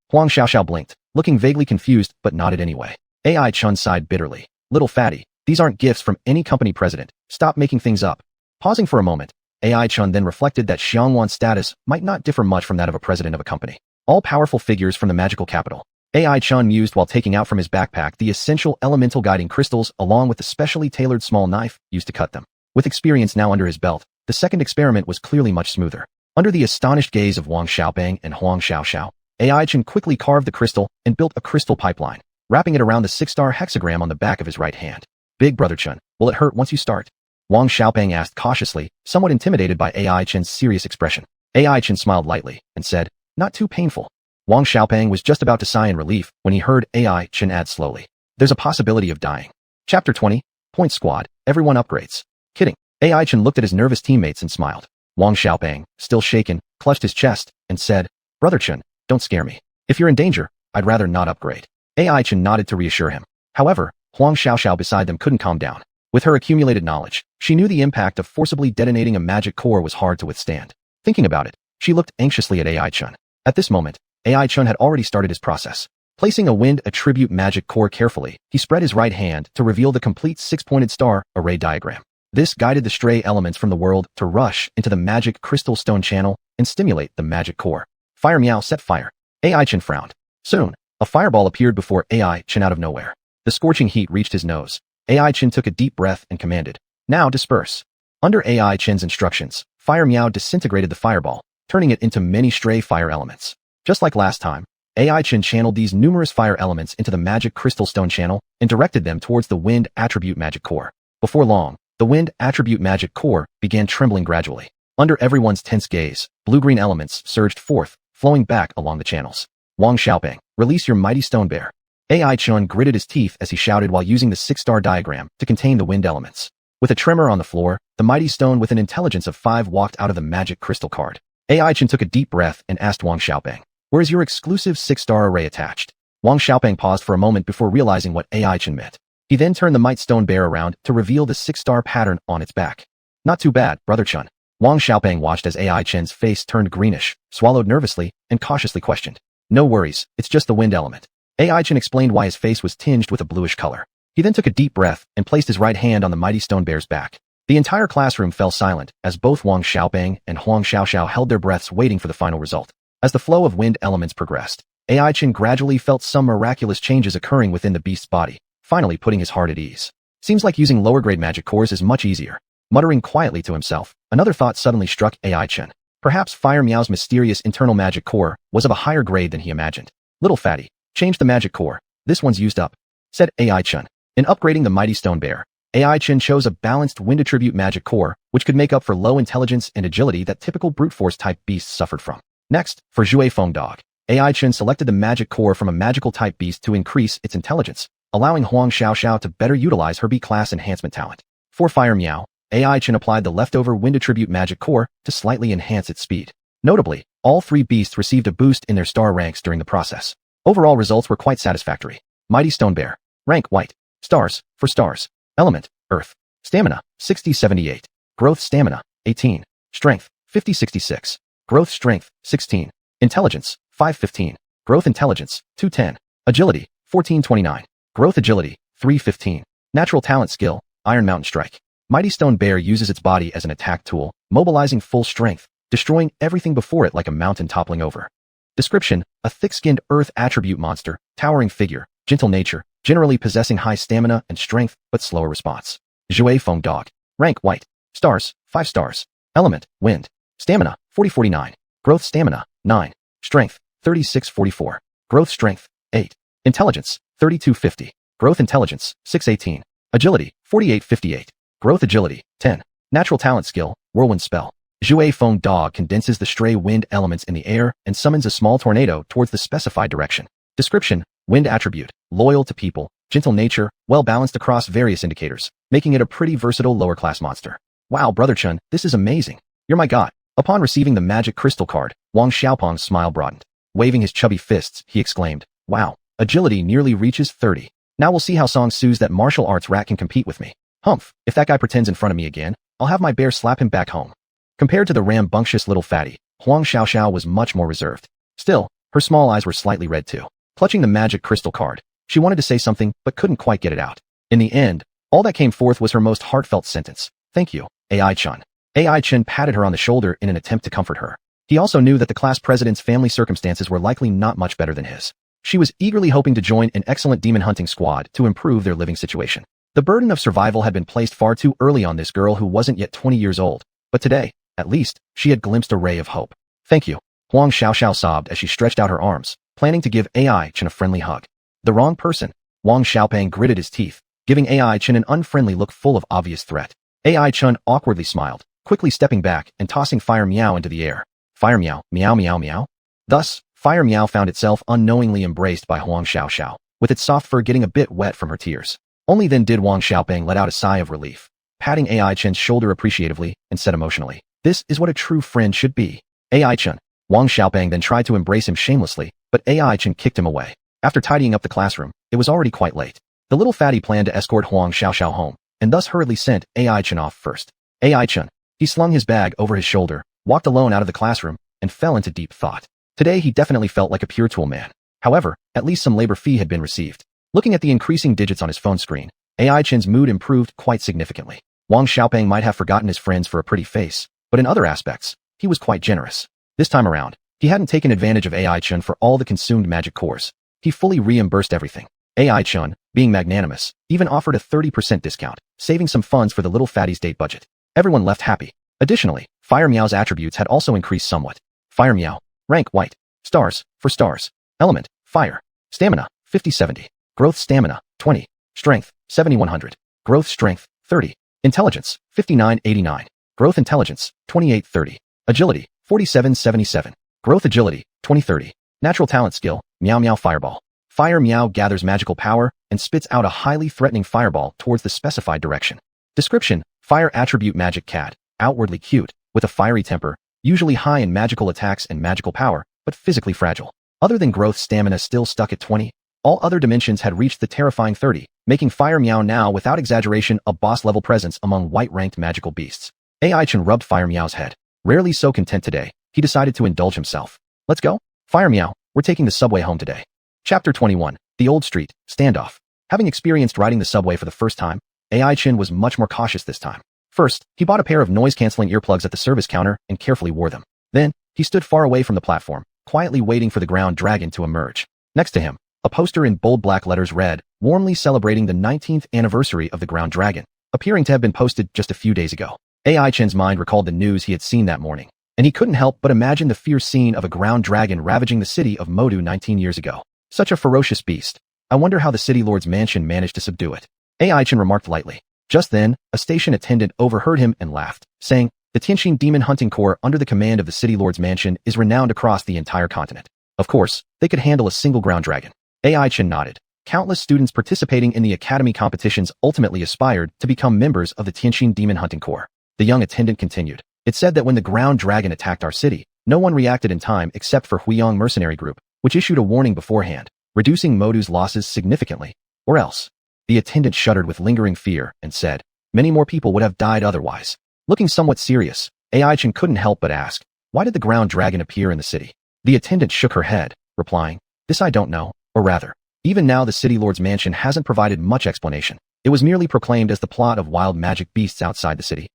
Huang Xiaoxiao blinked, looking vaguely confused but nodded anyway. AI Chen sighed bitterly. "Little fatty, these aren't gifts from any company president. Stop making things up." Pausing for a moment, AI Chen then reflected that xuanhuan status might not differ much from that of a president of a company. All powerful figures from the magical capital. AI Chen mused while taking out from his backpack the essential elemental guiding crystals along with the specially tailored small knife used to cut them. With experience now under his belt, the second experiment was clearly much smoother. Under the astonished gaze of Wang Xiaopeng and Huang Xiaoxiao, AI Chen quickly carved the crystal and built a crystal pipeline, wrapping it around the 6-star hexagram on the back of his right hand. "Big brother Chen, will it hurt once you start?" Wang Xiaopeng asked cautiously, somewhat intimidated by AI Chen's serious expression. AI Chen smiled lightly and said, "Not too painful." Wang Xiaopeng was just about to sigh in relief when he heard AI Chen add slowly, "There's a possibility of dying." Chapter 20, Point Squad, Everyone Upgrades. Kidding. AI Chen looked at his nervous teammates and smiled. Wang Xiaopeng, still shaken, clutched his chest and said, "Brother Chen, don't scare me. If you're in danger, I'd rather not upgrade." AI Chen nodded to reassure him. However, Huang Xiaoxiao beside them couldn't calm down. With her accumulated knowledge, she knew the impact of forcibly detonating a magic core was hard to withstand. Thinking about it, she looked anxiously at AI Chen. At this moment, AI Chen had already started his process. Placing a wind attribute magic core carefully, he spread his right hand to reveal the complete 6-pointed star array diagram. This guided the stray elements from the world to rush into the magic crystal stone channel and stimulate the magic core. "Fire meow, set fire." AI Chen frowned. Soon, a fireball appeared before AI Chen out of nowhere. The scorching heat reached his nose. AI Chen took a deep breath and commanded, "Now disperse." Under AI Chen's instructions, Fire Meow disintegrated the fireball, turning it into many stray fire elements. Just like last time, AI Chen channeled these numerous fire elements into the magic crystal stone channel and directed them towards the wind attribute magic core. Before long, the wind attribute magic core began trembling gradually. Under everyone's tense gaze, blue-green elements surged forth, flowing back along the channels. Wang Xiaopeng, release your mighty stone bear. AI Chen gritted his teeth as he shouted while using the 6-star diagram to contain the wind elements. With a tremor on the floor, the mighty stone with an intelligence of 5 walked out of the magic crystal card. AI Chen took a deep breath and asked Wang Xiaopeng, "Where is your exclusive 6-star array attached?" Wang Xiaopeng paused for a moment before realizing what AI Chen meant. He then turned the might stone bear around to reveal the 6-star pattern on its back. "Not too bad, brother Chen." Wang Xiaopeng watched as AI Chen's face turned greenish, swallowed nervously, and cautiously questioned, "No worries, it's just the wind element." AI Chen explained why his face was tinged with a bluish color. He then took a deep breath and placed his right hand on the mighty stone bear's back. The entire classroom fell silent as both Wang Xiaopeng and Huang Xiaoxiao held their breaths waiting for the final result. As the flow of wind elements progressed, AI Chen gradually felt some miraculous changes occurring within the beast's body, finally putting his heart at ease. Seems like using lower-grade magic cores is much easier. Muttering quietly to himself, another thought suddenly struck AI Chen. Perhaps Fire Meow's mysterious internal magic core was of a higher grade than he imagined. "Little fatty, change the magic core. This one's used up," said AI Chen. In upgrading the mighty stone bear, AI Chen chose a balanced wind attribute magic core, which could make up for low intelligence and agility that typical brute force type beasts suffered from. Next, for Zhui Feng Dog, AI Chen selected the magic core from a magical type beast to increase its intelligence, allowing Huang Xiaoxiao to better utilize her B-class enhancement talent. For Fire Meow, AI Chen applied the leftover wind attribute magic core to slightly enhance its speed. Notably, all three beasts received a boost in their star ranks during the process. Overall results were quite satisfactory. Mighty Stone Bear. Rank White. Stars, for stars. Element, Earth. Stamina, 60-78. Growth Stamina, 18. Strength, 50-66. Growth Strength, 16. Intelligence, 5-15. Growth Intelligence, 2-10. Agility, 14-29. Growth Agility, 3-15. Natural Talent Skill, Iron Mountain Strike. Mighty Stone Bear uses its body as an attack tool, mobilizing full strength, destroying everything before it like a mountain toppling over. Description: a thick-skinned earth attribute monster, towering figure, gentle nature, generally possessing high stamina and strength, but slower response. Xuanhuan Dog. Rank White. Stars, 5 stars. Element, Wind. Stamina, 40-49. Growth Stamina, 9. Strength, 36-44. Growth Strength, 8. Intelligence, 32-50. Growth Intelligence, 6-18. Agility, 48-58. Growth Agility, 10. Natural Talent Skill, Whirlwind Spell. Xuanhuan Dog condenses the stray wind elements in the air and summons a small tornado towards the specified direction. Description: wind attribute, loyal to people, gentle nature, well balanced across various indicators, making it a pretty versatile lower-class monster. Wow, Brother Chun, this is amazing. You're my god. Upon receiving the magic crystal card, Wang Xiaopeng's smile broadened. Waving his chubby fists, he exclaimed, wow, agility nearly reaches 30. Now we'll see how Song Su's that martial arts rat can compete with me. Humph, if that guy pretends in front of me again, I'll have my bear slap him back home. Compared to the rambunctious little fatty, Huang Xiaoxiao was much more reserved. Still, her small eyes were slightly red too. Clutching the magic crystal card, she wanted to say something but couldn't quite get it out. In the end, all that came forth was her most heartfelt sentence. Thank you, AI-chan. AI-chan patted her on the shoulder in an attempt to comfort her. He also knew that the class president's family circumstances were likely not much better than his. She was eagerly hoping to join an excellent demon hunting squad to improve their living situation. The burden of survival had been placed far too early on this girl who wasn't yet 20 years old, but today, at least, she had glimpsed a ray of hope. Thank you. Huang Xiaoxiao sobbed as she stretched out her arms, planning to give AI-chan a friendly hug. The wrong person. Wang Xiaopeng gritted his teeth, giving AI-chan an unfriendly look full of obvious threat. AI-chan awkwardly smiled, quickly stepping back and tossing Fire Meow into the air. Fire Meow, meow meow meow. Thus, Fire Meow found itself unknowingly embraced by Huang Xiaoxiao, with its soft fur getting a bit wet from her tears. Only then did Wang Xiaopeng let out a sigh of relief, patting AI-chan's shoulder appreciatively and said emotionally, this is what a true friend should be. AI-chan. Wang Xiaopeng then tried to embrace him shamelessly, but AI-chan kicked him away. After tidying up the classroom, it was already quite late. The little fatty planned to escort Huang Xiaoxiao home, and thus hurriedly sent AI-chan off first. AI-chan. He slung his bag over his shoulder, walked alone out of the classroom, and fell into deep thought. Today he definitely felt like a pure tool man. However, at least some labor fee had been received. Looking at the increasing digits on his phone screen, AI-chan's mood improved quite significantly. Wang Xiaopeng might have forgotten his friends for a pretty face, but in other aspects, he was quite generous. This time around, he hadn't taken advantage of AI-chan for all the consumed magic cores. He fully reimbursed everything. AI-chan, being magnanimous, even offered a 30% discount, saving some funds for the little fatty's date budget. Everyone left happy. Additionally, Fire Meow's attributes had also increased somewhat. Fire Meow. Rank White. Stars, for stars. Element, Fire. Stamina, 50-70. Growth Stamina, 20. Strength, 70-100. Growth Strength, 30. Intelligence, 59-89. Growth Intelligence, 28-30. Agility, 47-77. Growth Agility, 20-30. Natural Talent Skill, Meow Meow Fireball. Fire Meow gathers magical power and spits out a highly threatening fireball towards the specified direction. Description: Fire Attribute Magic Cat, outwardly cute, with a fiery temper, usually high in magical attacks and magical power, but physically fragile. Other than growth stamina still stuck at 20, all other dimensions had reached the terrifying 30, making Fire Meow now without exaggeration a boss-level presence among white-ranked magical beasts. AI-chan rubbed Fire Meow's head. Rarely so content today, he decided to indulge himself. Let's go? Fire Meow, we're taking the subway home today. Chapter 21, The Old Street, Standoff. Having experienced riding the subway for the first time, AI-chan was much more cautious this time. First, he bought a pair of noise-canceling earplugs at the service counter and carefully wore them. Then, he stood far away from the platform, quietly waiting for the ground dragon to emerge. Next to him, a poster in bold black letters read, warmly celebrating the 19th anniversary of the ground dragon, appearing to have been posted just a few days ago. AI-chan's mind recalled the news he had seen that morning, and he couldn't help but imagine the fierce scene of a ground dragon ravaging the city of Modu 19 years ago. Such a ferocious beast. I wonder how the city lord's mansion managed to subdue it. AI-chan remarked lightly. Just then, a station attendant overheard him and laughed, saying, the Tianxin Demon Hunting Corps under the command of the city lord's mansion is renowned across the entire continent. Of course, they could handle a single ground dragon. AI-chan nodded. Countless students participating in the academy competitions ultimately aspired to become members of the Tianxin Demon Hunting Corps. The young attendant continued. It said that when the ground dragon attacked our city, no one reacted in time except for Huiyang mercenary group, which issued a warning beforehand, reducing Modu's losses significantly. Or else. The attendant shuddered with lingering fear and said, many more people would have died otherwise. Looking somewhat serious, Ai-Chen couldn't help but ask, why did the ground dragon appear in the city? The attendant shook her head, replying, this I don't know, or rather, even now the city lord's mansion hasn't provided much explanation. It was merely proclaimed as the plot of wild magic beasts outside the city.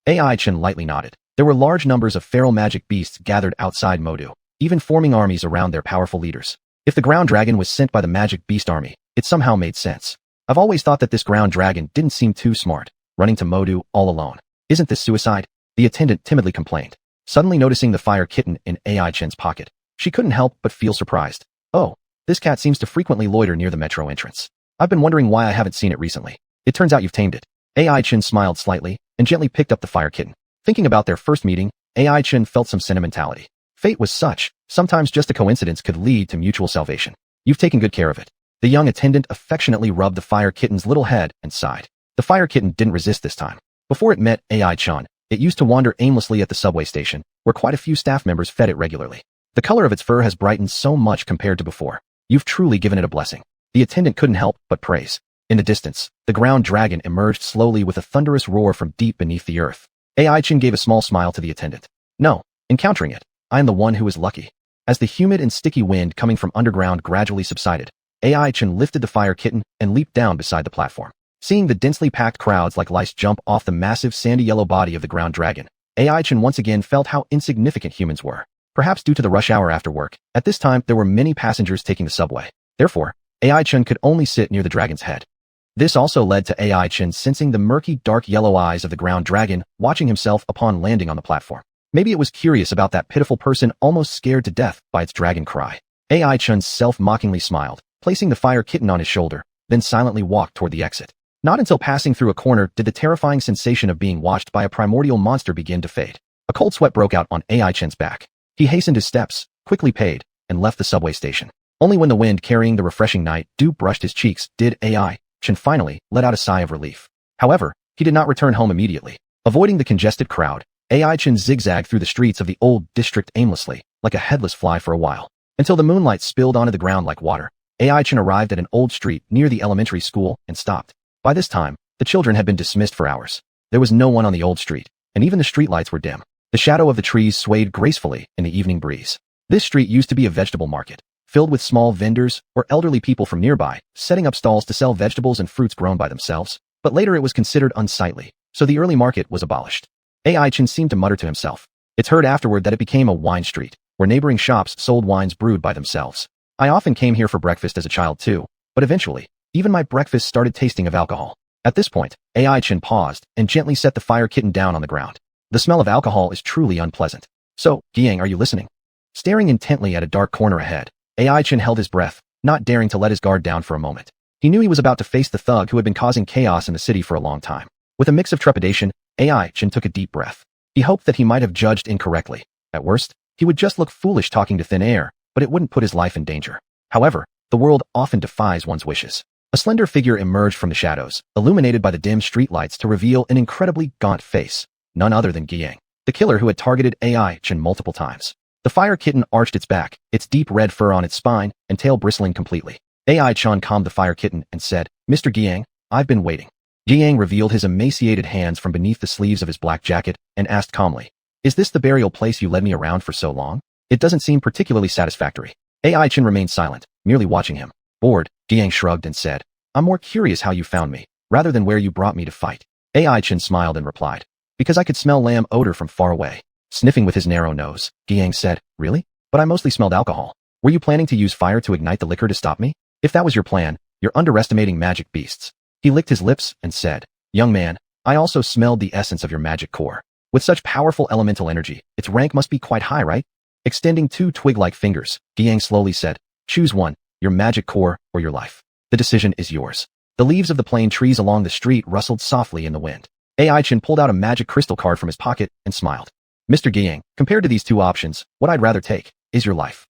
Ai-Chen lightly nodded. There were large numbers of feral magic beasts gathered outside Modu, even forming armies around their powerful leaders. If the ground dragon was sent by the magic beast army, it somehow made sense. I've always thought that this ground dragon didn't seem too smart, running to Modu all alone. Isn't this suicide? The attendant timidly complained, suddenly noticing the fire kitten in Ai-Chen's pocket. She couldn't help but feel surprised. Oh, this cat seems to frequently loiter near the metro entrance. I've been wondering why I haven't seen it recently. It turns out you've tamed it. Ai-Chen smiled slightly and gently picked up the fire kitten. Thinking about their first meeting, Ai-Chen felt some sentimentality. Fate was such, sometimes just a coincidence could lead to mutual salvation. You've taken good care of it. The young attendant affectionately rubbed the fire kitten's little head and sighed. The fire kitten didn't resist this time. Before it met Ai-Chen, it used to wander aimlessly at the subway station, where quite a few staff members fed it regularly. The color of its fur has brightened so much compared to before. You've truly given it a blessing. The attendant couldn't help but praise. In the distance, the ground dragon emerged slowly with a thunderous roar from deep beneath the earth. Ai-Chen gave a small smile to the attendant. No, encountering it, I am the one who is lucky. As the humid and sticky wind coming from underground gradually subsided, Ai-Chen lifted the fire kitten and leaped down beside the platform. Seeing the densely packed crowds like lice jump off the massive sandy yellow body of the ground dragon, Ai-Chen once again felt how insignificant humans were. Perhaps due to the rush hour after work, at this time there were many passengers taking the subway. Therefore, Ai-Chen could only sit near the dragon's head. This also led to Ai-Chen sensing the murky, dark yellow eyes of the ground dragon watching himself upon landing on the platform. Maybe it was curious about that pitiful person almost scared to death by its dragon cry. Ai-Chen self-mockingly smiled, placing the fire kitten on his shoulder, then silently walked toward the exit. Not until passing through a corner did the terrifying sensation of being watched by a primordial monster begin to fade. A cold sweat broke out on Ai-Chen's back. He hastened his steps, quickly paid, and left the subway station. Only when the wind carrying the refreshing night dew brushed his cheeks did Ai-Chen finally let out a sigh of relief. However, he did not return home immediately. Avoiding the congested crowd, Ai-Chen zigzagged through the streets of the old district aimlessly, like a headless fly for a while, until the moonlight spilled onto the ground like water. Ai-Chen arrived at an old street near the elementary school and stopped. By this time, the children had been dismissed for hours. There was no one on the old street, and even the streetlights were dim. The shadow of the trees swayed gracefully in the evening breeze. This street used to be a vegetable market, filled with small vendors or elderly people from nearby, setting up stalls to sell vegetables and fruits grown by themselves. But later it was considered unsightly, so the early market was abolished. Ai-Chen seemed to mutter to himself. It's heard afterward that it became a wine street, where neighboring shops sold wines brewed by themselves. I often came here for breakfast as a child too, but eventually, even my breakfast started tasting of alcohol. At this point, Ai-Chen paused and gently set the fire kitten down on the ground. The smell of alcohol is truly unpleasant. So, Giang, are you listening? Staring intently at a dark corner ahead, Ai-Chen held his breath, not daring to let his guard down for a moment. He knew he was about to face the thug who had been causing chaos in the city for a long time. With a mix of trepidation, Ai-Chen took a deep breath. He hoped that he might have judged incorrectly. At worst, he would just look foolish talking to thin air, but it wouldn't put his life in danger. However, the world often defies one's wishes. A slender figure emerged from the shadows, illuminated by the dim streetlights to reveal an incredibly gaunt face. None other than Giang, the killer who had targeted Ai-Chen multiple times. The fire kitten arched its back, its deep red fur on its spine, and tail bristling completely. Ai-Chen calmed the fire kitten and said, Mr. Giang, I've been waiting. Giang revealed his emaciated hands from beneath the sleeves of his black jacket and asked calmly, Is this the burial place you led me around for so long? It doesn't seem particularly satisfactory. Ai-Chen remained silent, merely watching him. Bored, Giang shrugged and said, I'm more curious how you found me, rather than where you brought me to fight. Ai-Chen smiled and replied, Because I could smell lamb odor from far away. Sniffing with his narrow nose, Giang said, Really? But I mostly smelled alcohol. Were you planning to use fire to ignite the liquor to stop me? If that was your plan, you're underestimating magic beasts. He licked his lips and said, Young man, I also smelled the essence of your magic core. With such powerful elemental energy, its rank must be quite high, right? Extending two twig-like fingers, Giang slowly said, Choose one, your magic core or your life. The decision is yours. The leaves of the plane trees along the street rustled softly in the wind. Ai-Chen pulled out a magic crystal card from his pocket and smiled. Mr. Giang, compared to these two options, what I'd rather take is your life.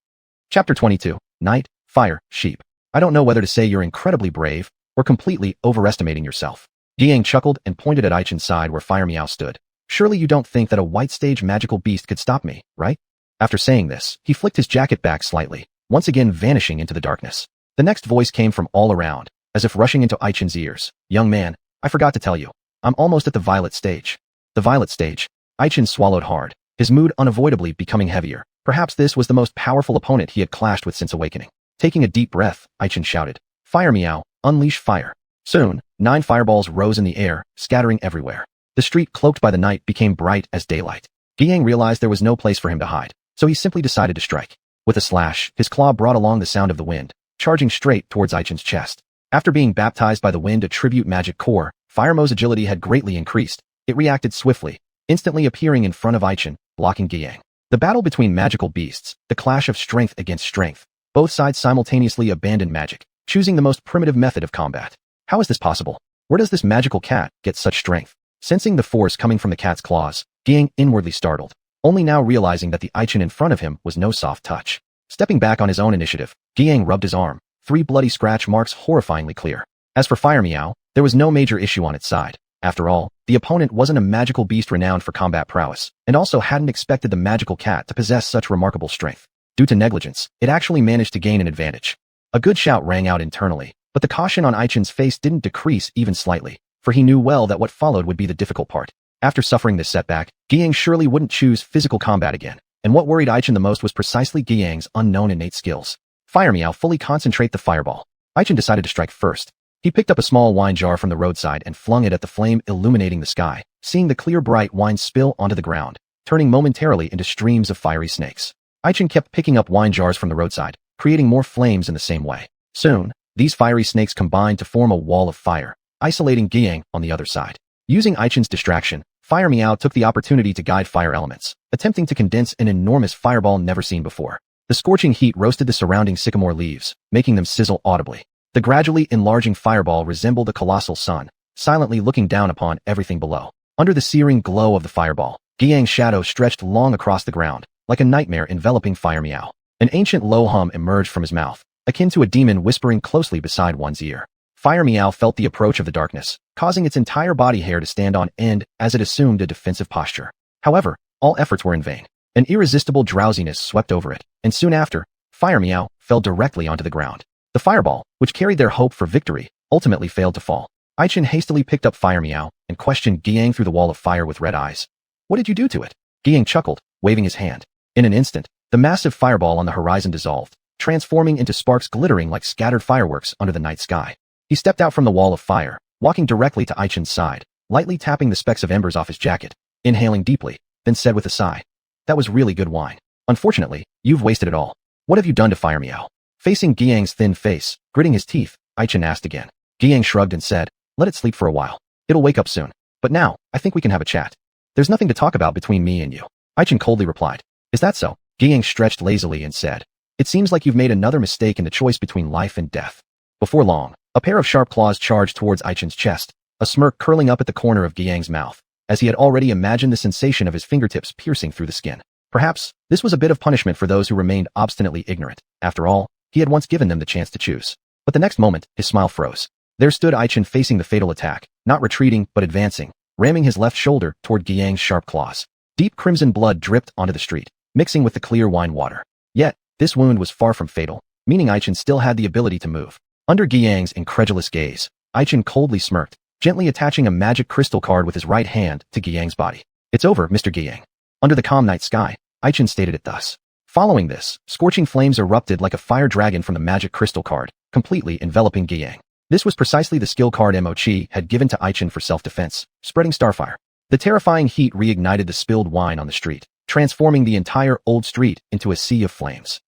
Chapter 22, Night, Fire, Sheep. I don't know whether to say you're incredibly brave or completely overestimating yourself. Giang chuckled and pointed at Aichin's side where Fire Meow stood. Surely you don't think that a white stage magical beast could stop me, right? After saying this, he flicked his jacket back slightly, once again vanishing into the darkness. The next voice came from all around, as if rushing into Aichin's ears. Young man, I forgot to tell you. I'm almost at the violet stage. The violet stage. Aichin swallowed hard, his mood unavoidably becoming heavier. Perhaps this was the most powerful opponent he had clashed with since awakening. Taking a deep breath, Aichin shouted, Fire Meow, unleash fire. Soon, 9 fireballs rose in the air, scattering everywhere. The street cloaked by the night became bright as daylight. Giang realized there was no place for him to hide, so he simply decided to strike. With a slash, his claw brought along the sound of the wind, charging straight towards Aichin's chest. After being baptized by the wind a tribute magic core, Fire Meow's agility had greatly increased. It reacted swiftly, instantly appearing in front of Aichin, blocking Giang. The battle between magical beasts, the clash of strength against strength. Both sides simultaneously abandoned magic, choosing the most primitive method of combat. How is this possible? Where does this magical cat get such strength? Sensing the force coming from the cat's claws, Giang inwardly startled, only now realizing that the Aichin in front of him was no soft touch. Stepping back on his own initiative, Giang rubbed his arm, 3 bloody scratch marks horrifyingly clear. As for Fire Meow, there was no major issue on its side. After all, the opponent wasn't a magical beast renowned for combat prowess, and also hadn't expected the magical cat to possess such remarkable strength. Due to negligence, it actually managed to gain an advantage. A good shout rang out internally, but the caution on Aichin's face didn't decrease even slightly, for he knew well that what followed would be the difficult part. After suffering this setback, Giang surely wouldn't choose physical combat again, and what worried Aichin the most was precisely Giang's unknown innate skills. Fire Meow, fully concentrate the fireball. Aichin decided to strike first. He picked up a small wine jar from the roadside and flung it at the flame illuminating the sky, seeing the clear bright wine spill onto the ground, turning momentarily into streams of fiery snakes. Aichin kept picking up wine jars from the roadside, creating more flames in the same way. Soon, these fiery snakes combined to form a wall of fire, isolating Giang on the other side. Using Aichin's distraction, Fire Meow took the opportunity to guide fire elements, attempting to condense an enormous fireball never seen before. The scorching heat roasted the surrounding sycamore leaves, making them sizzle audibly. The gradually enlarging fireball resembled a colossal sun, silently looking down upon everything below. Under the searing glow of the fireball, Giang's shadow stretched long across the ground, like a nightmare enveloping Fire Meow. An ancient low hum emerged from his mouth, akin to a demon whispering closely beside one's ear. Fire Meow felt the approach of the darkness, causing its entire body hair to stand on end as it assumed a defensive posture. However, all efforts were in vain. An irresistible drowsiness swept over it, and soon after, Fire Meow fell directly onto the ground. The fireball, which carried their hope for victory, ultimately failed to fall. Aichin hastily picked up Fire Meow and questioned Giang through the wall of fire with red eyes. What did you do to it? Giang chuckled, waving his hand. In an instant, the massive fireball on the horizon dissolved, transforming into sparks glittering like scattered fireworks under the night sky. He stepped out from the wall of fire, walking directly to Aichin's side, lightly tapping the specks of embers off his jacket, inhaling deeply, then said with a sigh, That was really good wine. Unfortunately, you've wasted it all. What have you done to Fire Meow? Facing Giang's thin face, gritting his teeth, Aichin asked again. Giang shrugged and said, Let it sleep for a while. It'll wake up soon. But now, I think we can have a chat. There's nothing to talk about between me and you. Aichin coldly replied. Is that so? Giang stretched lazily and said, It seems like you've made another mistake in the choice between life and death. Before long, a pair of sharp claws charged towards Aichin's chest, a smirk curling up at the corner of Giang's mouth, as he had already imagined the sensation of his fingertips piercing through the skin. Perhaps, this was a bit of punishment for those who remained obstinately ignorant. After all, he had once given them the chance to choose. But the next moment, his smile froze. There stood Aichin facing the fatal attack, not retreating but advancing, ramming his left shoulder toward Giang's sharp claws. Deep crimson blood dripped onto the street, mixing with the clear wine water. Yet, this wound was far from fatal, meaning Aichin still had the ability to move. Under Giang's incredulous gaze, Aichin coldly smirked, gently attaching a magic crystal card with his right hand to Giang's body. It's over, Mr. Giang. Under the calm night sky, Aichin stated it thus. Following this, scorching flames erupted like a fire dragon from the magic crystal card, completely enveloping Giang. This was precisely the skill card Mochi had given to Aichin for self-defense, spreading starfire. The terrifying heat reignited the spilled wine on the street, transforming the entire old street into a sea of flames.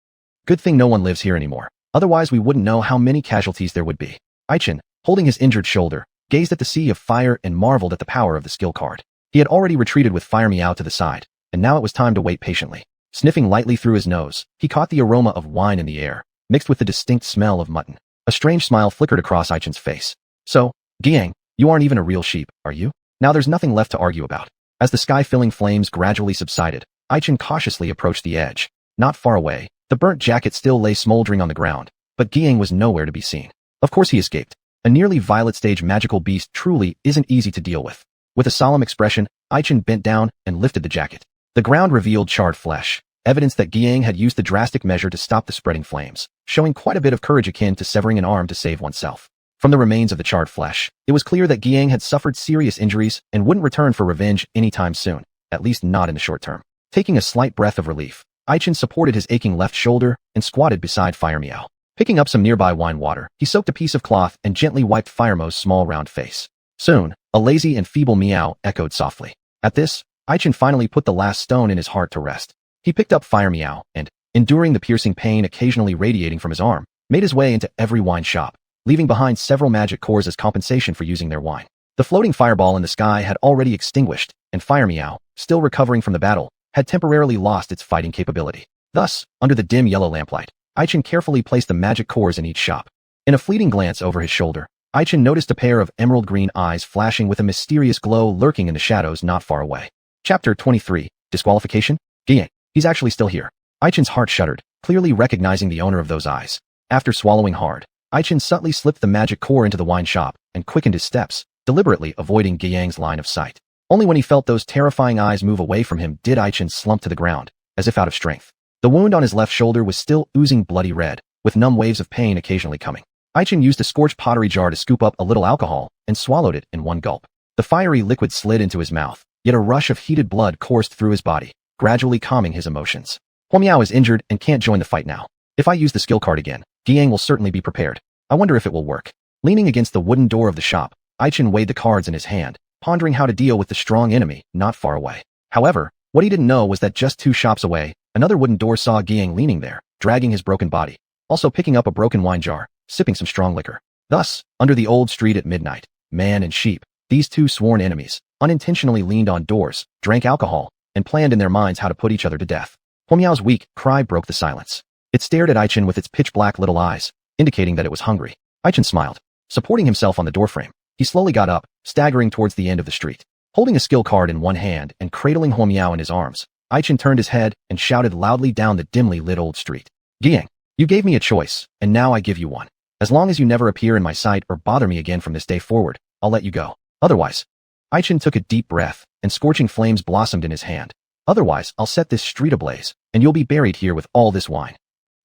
Good thing no one lives here anymore. Otherwise we wouldn't know how many casualties there would be. Aichin, holding his injured shoulder, gazed at the sea of fire and marveled at the power of the skill card. He had already retreated with Fire Meow to the side, and now it was time to wait patiently. Sniffing lightly through his nose, he caught the aroma of wine in the air, mixed with the distinct smell of mutton. A strange smile flickered across Aichin's face. So, Giang, you aren't even a real sheep, are you? Now there's nothing left to argue about. As the sky-filling flames gradually subsided, Aichin cautiously approached the edge. Not far away, the burnt jacket still lay smoldering on the ground, but Giang was nowhere to be seen. Of course he escaped. A nearly violet stage magical beast truly isn't easy to deal with. With a solemn expression, Aichen bent down and lifted the jacket. The ground revealed charred flesh, evidence that Giang had used the drastic measure to stop the spreading flames, showing quite a bit of courage akin to severing an arm to save oneself. From the remains of the charred flesh, it was clear that Giang had suffered serious injuries and wouldn't return for revenge anytime soon, at least not in the short term. Taking a slight breath of relief, Aichen supported his aching left shoulder and squatted beside Fire Meow. Picking up some nearby wine water, he soaked a piece of cloth and gently wiped Fire Meow's small round face. Soon, a lazy and feeble meow echoed softly. At this, Aichen finally put the last stone in his heart to rest. He picked up Fire Meow and, enduring the piercing pain occasionally radiating from his arm, made his way into every wine shop, leaving behind several magic cores as compensation for using their wine. The floating fireball in the sky had already extinguished, and Fire Meow, still recovering from the battle, had temporarily lost its fighting capability. Thus, under the dim yellow lamplight, Aichen carefully placed the magic cores in each shop. In a fleeting glance over his shoulder, Aichen noticed a pair of emerald green eyes flashing with a mysterious glow lurking in the shadows not far away. Chapter 23, Disqualification? Giang. He's actually still here. Aichen's heart shuddered, clearly recognizing the owner of those eyes. After swallowing hard, Aichen subtly slipped the magic core into the wine shop and quickened his steps, deliberately avoiding Giang's line of sight. Only when he felt those terrifying eyes move away from him did Aichen slump to the ground, as if out of strength. The wound on his left shoulder was still oozing bloody red, with numb waves of pain occasionally coming. Aichen used a scorched pottery jar to scoop up a little alcohol and swallowed it in one gulp. The fiery liquid slid into his mouth, yet a rush of heated blood coursed through his body, gradually calming his emotions. Huomiao is injured and can't join the fight now. If I use the skill card again, Giang will certainly be prepared. I wonder if it will work. Leaning against the wooden door of the shop, Aichen weighed the cards in his hand, pondering how to deal with the strong enemy not far away. However, what he didn't know was that just 2 shops away, another wooden door saw Giang leaning there, dragging his broken body, also picking up a broken wine jar, sipping some strong liquor. Thus, under the old street at midnight, man and sheep, these 2 sworn enemies, unintentionally leaned on doors, drank alcohol, and planned in their minds how to put each other to death. Huomiao's weak cry broke the silence. It stared at Aichen with its pitch-black little eyes, indicating that it was hungry. Aichen smiled. Supporting himself on the doorframe, he slowly got up, staggering towards the end of the street. Holding a skill card in one hand and cradling Huomiao in his arms, Aichen turned his head and shouted loudly down the dimly lit old street. Giang, you gave me a choice, and now I give you one. As long as you never appear in my sight or bother me again from this day forward, I'll let you go. Otherwise, Aichen took a deep breath, and scorching flames blossomed in his hand. Otherwise, I'll set this street ablaze, and you'll be buried here with all this wine.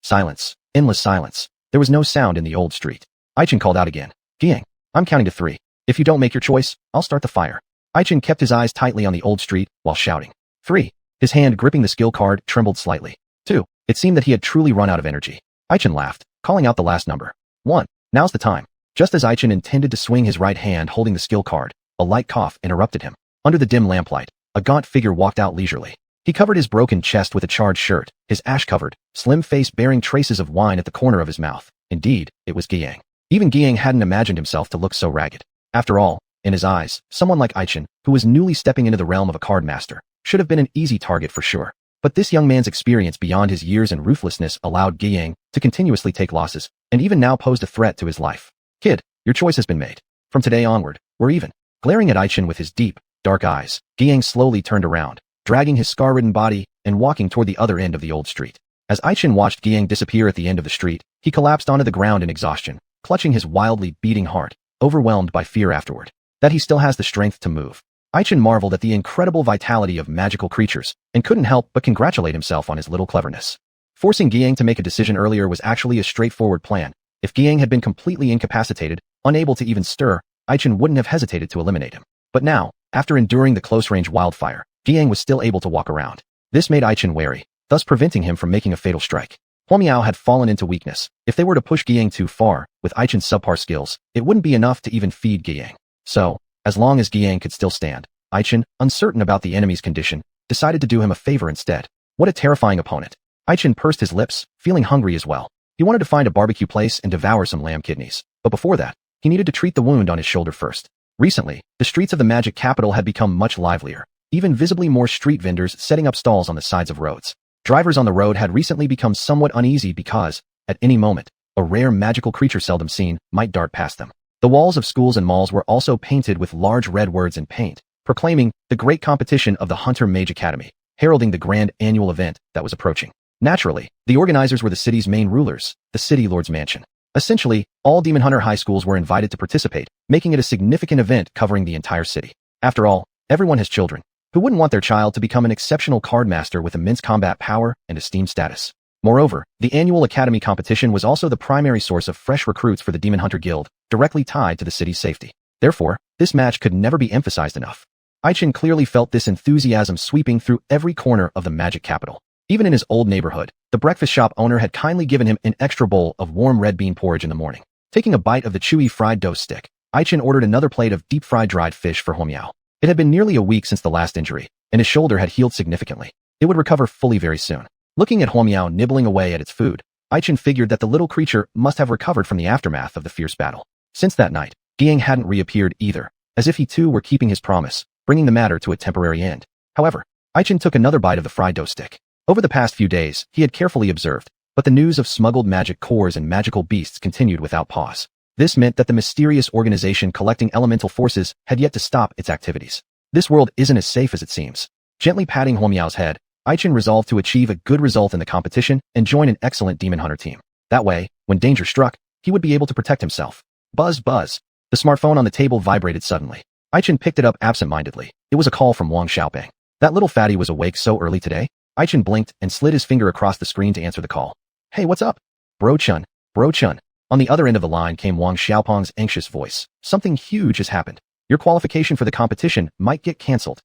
Silence. Endless silence. There was no sound in the old street. Aichen called out again. Giang, I'm counting to 3. If you don't make your choice, I'll start the fire. Aichen kept his eyes tightly on the old street while shouting. 3. His hand gripping the skill card trembled slightly. 2. It seemed that he had truly run out of energy. Aichen laughed, calling out the last number. 1. Now's the time. Just as Aichen intended to swing his right hand holding the skill card, a light cough interrupted him. Under the dim lamplight, a gaunt figure walked out leisurely. He covered his broken chest with a charred shirt, his ash-covered, slim face bearing traces of wine at the corner of his mouth. Indeed, it was Giang. Even Giang hadn't imagined himself to look so ragged. After all, in his eyes, someone like Aichen, who was newly stepping into the realm of a card master, should have been an easy target for sure. But this young man's experience beyond his years and ruthlessness allowed Giang to continuously take losses, and even now posed a threat to his life. Kid, your choice has been made. From today onward, we're even. Glaring at Aichen with his deep, dark eyes, Giang slowly turned around, dragging his scar-ridden body and walking toward the other end of the old street. As Aichen watched Giang disappear at the end of the street, he collapsed onto the ground in exhaustion, clutching his wildly beating heart, overwhelmed by fear afterward. That he still has the strength to move. Aichen marveled at the incredible vitality of magical creatures, and couldn't help but congratulate himself on his little cleverness. Forcing Giang to make a decision earlier was actually a straightforward plan. If Giang had been completely incapacitated, unable to even stir, Aichen wouldn't have hesitated to eliminate him. But now, after enduring the close-range wildfire, Giang was still able to walk around. This made Aichen wary, thus preventing him from making a fatal strike. Huomiao had fallen into weakness. If they were to push Giang too far, with Aichen's subpar skills, it wouldn't be enough to even feed Giang. So, as long as Giang could still stand, Aichen, uncertain about the enemy's condition, decided to do him a favor instead. What a terrifying opponent. Aichen pursed his lips, feeling hungry as well. He wanted to find a barbecue place and devour some lamb kidneys. But before that, he needed to treat the wound on his shoulder first. Recently, the streets of the magic capital had become much livelier, even visibly more street vendors setting up stalls on the sides of roads. Drivers on the road had recently become somewhat uneasy because, at any moment, a rare magical creature seldom seen might dart past them. The walls of schools and malls were also painted with large red words in paint, proclaiming the great competition of the Hunter Mage Academy, heralding the grand annual event that was approaching. Naturally, the organizers were the city's main rulers, the City Lord's Mansion. Essentially, all Demon Hunter high schools were invited to participate, making it a significant event covering the entire city. After all, everyone has children. Who wouldn't want their child to become an exceptional card master with immense combat power and esteemed status? Moreover, the annual academy competition was also the primary source of fresh recruits for the Demon Hunter Guild, directly tied to the city's safety. Therefore, this match could never be emphasized enough. Aichin clearly felt this enthusiasm sweeping through every corner of the magic capital. Even in his old neighborhood, the breakfast shop owner had kindly given him an extra bowl of warm red bean porridge in the morning. Taking a bite of the chewy fried dough stick, Aichin ordered another plate of deep-fried dried fish for Huamiao. It had been nearly a week since the last injury, and his shoulder had healed significantly. It would recover fully very soon. Looking at Huamiao nibbling away at its food, Aichin figured that the little creature must have recovered from the aftermath of the fierce battle. Since that night, Giang hadn't reappeared either, as if he too were keeping his promise, bringing the matter to a temporary end. However, Aichin took another bite of the fried dough stick. Over the past few days, he had carefully observed, but the news of smuggled magic cores and magical beasts continued without pause. This meant that the mysterious organization collecting elemental forces had yet to stop its activities. This world isn't as safe as it seems. Gently patting Huamiao's head, Aichin resolved to achieve a good result in the competition and join an excellent demon hunter team. That way, when danger struck, he would be able to protect himself. Buzz buzz. The smartphone on the table vibrated suddenly. Aichin picked it up absent-mindedly. It was a call from Wang Xiaopeng. That little fatty was awake so early today? Aichin blinked and slid his finger across the screen to answer the call. Hey, what's up? Bro Chun. On the other end of the line came Wang Xiaopeng's anxious voice. Something huge has happened. Your qualification for the competition might get cancelled.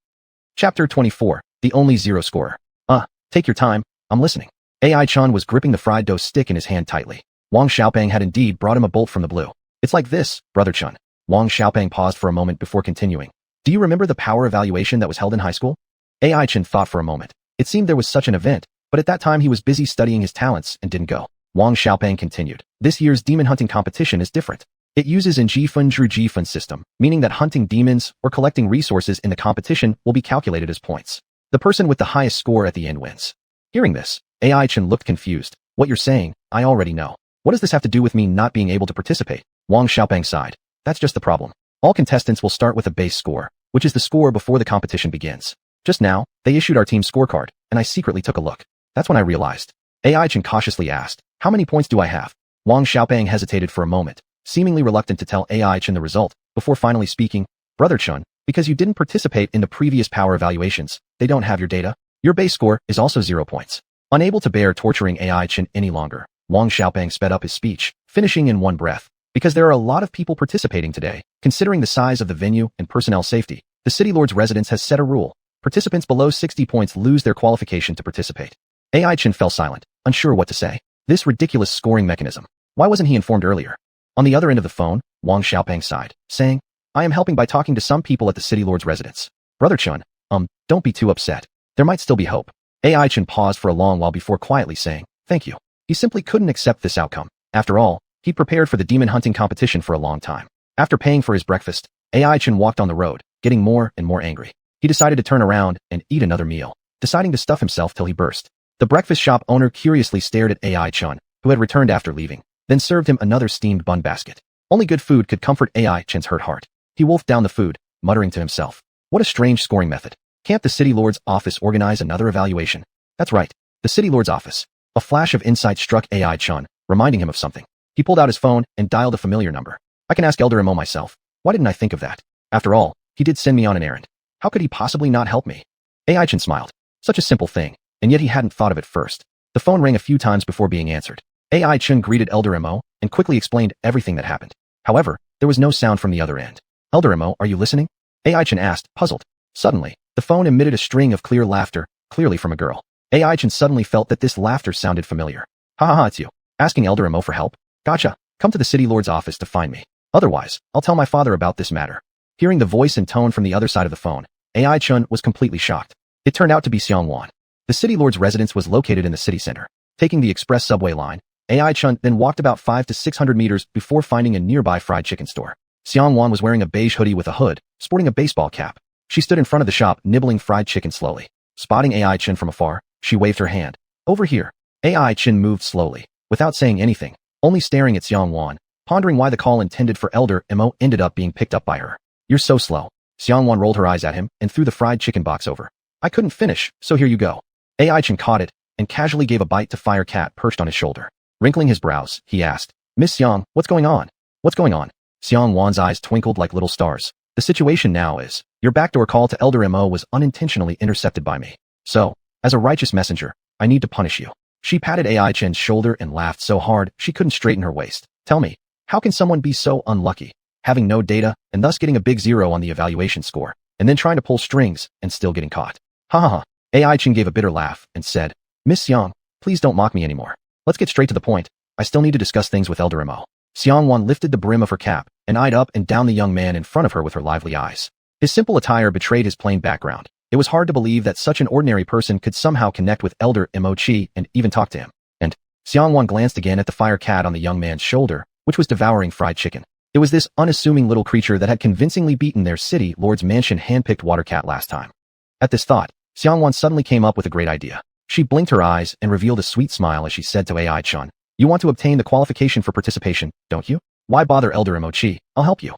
Chapter 24. The Only Zero Scorer. Take your time. I'm listening. Ai-chan was gripping the fried dough stick in his hand tightly. Wang Xiaopeng had indeed brought him a bolt from the blue. It's like this, Brother Chun. Wang Xiaopeng paused for a moment before continuing. Do you remember the power evaluation that was held in high school? Ai-chan thought for a moment. It seemed there was such an event, but at that time he was busy studying his talents and didn't go. Wang Xiaopeng continued. This year's demon hunting competition is different. It uses an Jifun system, meaning that hunting demons or collecting resources in the competition will be calculated as points. The person with the highest score at the end wins. Hearing this, Ai-chan looked confused. What you're saying, I already know. What does this have to do with me not being able to participate? Wang Xiaopeng sighed. That's just the problem. All contestants will start with a base score, which is the score before the competition begins. Just now, they issued our team's scorecard, and I secretly took a look. That's when I realized. Ai-chan cautiously asked, how many points do I have? Wang Xiaopeng hesitated for a moment, seemingly reluctant to tell Ai-chan the result, before finally speaking. Brother Chun, because you didn't participate in the previous power evaluations, they don't have your data. Your base score is also 0 points. Unable to bear torturing Ai-chan any longer, Wang Xiaopeng sped up his speech, finishing in one breath. Because there are a lot of people participating today, considering the size of the venue and personnel safety, the City Lord's residence has set a rule. Participants below 60 points lose their qualification to participate. Ai-chan fell silent, unsure what to say. This ridiculous scoring mechanism. Why wasn't he informed earlier? On the other end of the phone, Wang Xiaopeng sighed, saying, I am helping by talking to some people at the City Lord's residence. Brother Chun, don't be too upset. There might still be hope. Ai-chan paused for a long while before quietly saying, thank you. He simply couldn't accept this outcome. After all, he'd prepared for the demon hunting competition for a long time. After paying for his breakfast, Ai-chan walked on the road, getting more and more angry. He decided to turn around and eat another meal, deciding to stuff himself till he burst. The breakfast shop owner curiously stared at Ai-chan, who had returned after leaving, then served him another steamed bun basket. Only good food could comfort Ai-chan's hurt heart. He wolfed down the food, muttering to himself. What a strange scoring method. Can't the City Lord's office organize another evaluation? That's right, the City Lord's office. A flash of insight struck Ai-chan, reminding him of something. He pulled out his phone and dialed a familiar number. I can ask Elder Mo myself. Why didn't I think of that? After all, he did send me on an errand. How could he possibly not help me? Ai-chan smiled. Such a simple thing, and yet he hadn't thought of it first. The phone rang a few times before being answered. Ai-chan greeted Elder Mo and quickly explained everything that happened. However, there was no sound from the other end. Elder Mo, are you listening? Ai-chan asked, puzzled. Suddenly, the phone emitted a string of clear laughter, clearly from a girl. Ai-chan suddenly felt that this laughter sounded familiar. Ha ha ha, it's you. Asking Elder Mo for help? Gotcha. Come to the City Lord's office to find me. Otherwise, I'll tell my father about this matter. Hearing the voice and tone from the other side of the phone, Ai-chan was completely shocked. It turned out to be Xianhuan. The City Lord's residence was located in the city center. Taking the express subway line, Ai-chan then walked about 500 to 600 meters before finding a nearby fried chicken store. Xianhuan was wearing a beige hoodie with a hood, sporting a baseball cap. She stood in front of the shop, nibbling fried chicken slowly. Spotting Ai-chan from afar, she waved her hand. Over here. Ai-chan moved slowly, without saying anything, only staring at Xianhuan, pondering why the call intended for Elder Mo ended up being picked up by her. You're so slow. Xianhuan rolled her eyes at him and threw the fried chicken box over. I couldn't finish, so here you go. Ai-chan caught it, and casually gave a bite to Fire Cat perched on his shoulder. Wrinkling his brows, he asked, "Miss Xiang, what's going on?" "What's going on?" Xianhuan's eyes twinkled like little stars. "The situation now is, your backdoor call to Elder Mo was unintentionally intercepted by me. So, as a righteous messenger, I need to punish you." She patted AI Chen's shoulder and laughed so hard she couldn't straighten her waist. "Tell me, how can someone be so unlucky, having no data and thus getting a big 0 on the evaluation score, and then trying to pull strings and still getting caught?" "Ha ha ha." AI Chen gave a bitter laugh and said, "Miss Xiang, please don't mock me anymore. Let's get straight to the point. I still need to discuss things with Elder Mo." Xianhuan lifted the brim of her cap and eyed up and down the young man in front of her with her lively eyes. His simple attire betrayed his plain background. It was hard to believe that such an ordinary person could somehow connect with Elder Mo Chi and even talk to him. And Xianhuan glanced again at the Fire Cat on the young man's shoulder, which was devouring fried chicken. It was this unassuming little creature that had convincingly beaten their city lord's mansion hand-picked water cat last time. At this thought, Xianhuan suddenly came up with a great idea. She blinked her eyes and revealed a sweet smile as she said to AI Chun, "You want to obtain the qualification for participation, don't you? Why bother Elder Mo Chi? I'll help you."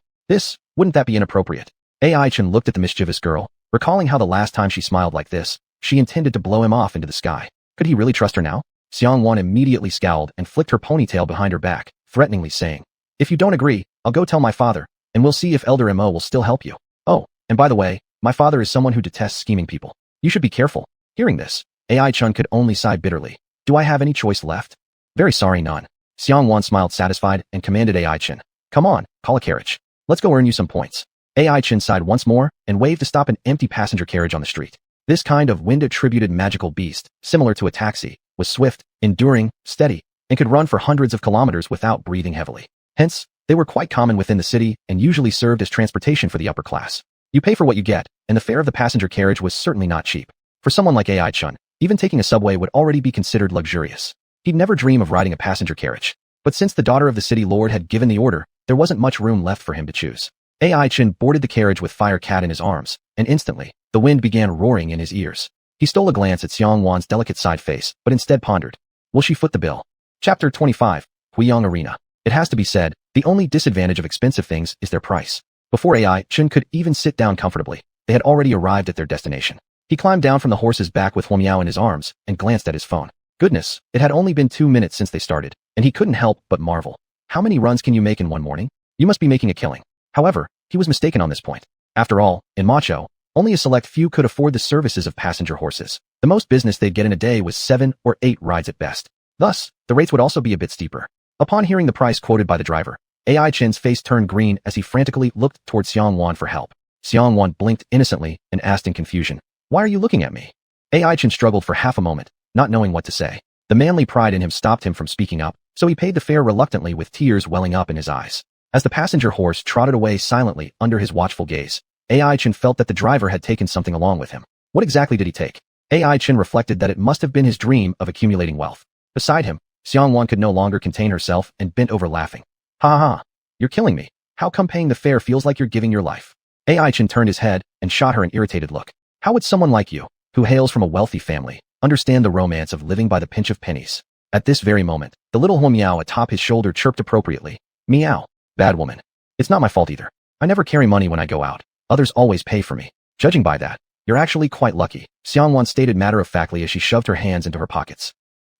Wouldn't that be inappropriate?" AI Chun looked at the mischievous girl, recalling how the last time she smiled like this, she intended to blow him off into the sky. Could he really trust her now? Xianhuan immediately scowled and flicked her ponytail behind her back, threateningly saying, "If you don't agree, I'll go tell my father, and we'll see if Elder Mo will still help you. Oh, and by the way, my father is someone who detests scheming people. You should be careful." Hearing this, AI Chun could only sigh bitterly. "Do I have any choice left?" "Very sorry, none." Xianhuan smiled satisfied and commanded AI Chun, "Come on, call a carriage. Let's go earn you some points." AI Chun sighed once more and waved to stop an empty passenger carriage on the street. This kind of wind-attributed magical beast, similar to a taxi, was swift, enduring, steady, and could run for hundreds of kilometers without breathing heavily. Hence, they were quite common within the city and usually served as transportation for the upper class. You pay for what you get, and the fare of the passenger carriage was certainly not cheap. For someone like AI Chun, even taking a subway would already be considered luxurious. He'd never dream of riding a passenger carriage. But since the daughter of the city lord had given the order, there wasn't much room left for him to choose. AI Chin boarded the carriage with Fire Cat in his arms, and instantly, the wind began roaring in his ears. He stole a glance at Xianhuan's delicate side face, but instead pondered, will she foot the bill? Chapter 25, Huiyang Arena. It has to be said, the only disadvantage of expensive things is their price. Before AI Chin could even sit down comfortably, they had already arrived at their destination. He climbed down from the horse's back with Huomiao in his arms and glanced at his phone. Goodness, it had only been 2 minutes since they started, and he couldn't help but marvel. How many runs can you make in one morning? You must be making a killing. However, he was mistaken on this point. After all, in Macho, only a select few could afford the services of passenger horses. The most business they'd get in a day was 7 or 8 rides at best. Thus, the rates would also be a bit steeper. Upon hearing the price quoted by the driver, AI Chin's face turned green as he frantically looked toward Xianhuan for help. Xianhuan blinked innocently and asked in confusion, "Why are you looking at me?" AI Chin struggled for half a moment, not knowing what to say. The manly pride in him stopped him from speaking up, so he paid the fare reluctantly with tears welling up in his eyes. As the passenger horse trotted away silently under his watchful gaze, AI Chin felt that the driver had taken something along with him. What exactly did he take? AI Chin reflected that it must have been his dream of accumulating wealth. Beside him, Xianhuan could no longer contain herself and bent over laughing. "Ha ha, you're killing me. How come paying the fare feels like you're giving your life?" AI Chin turned his head and shot her an irritated look. How would someone like you, who hails from a wealthy family, understand the romance of living by the pinch of pennies? At this very moment, the little Huomiao atop his shoulder chirped appropriately. "Meow. Bad woman. It's not my fault either. I never carry money when I go out. Others always pay for me. Judging by that, you're actually quite lucky," Xianhuan stated matter-of-factly as she shoved her hands into her pockets.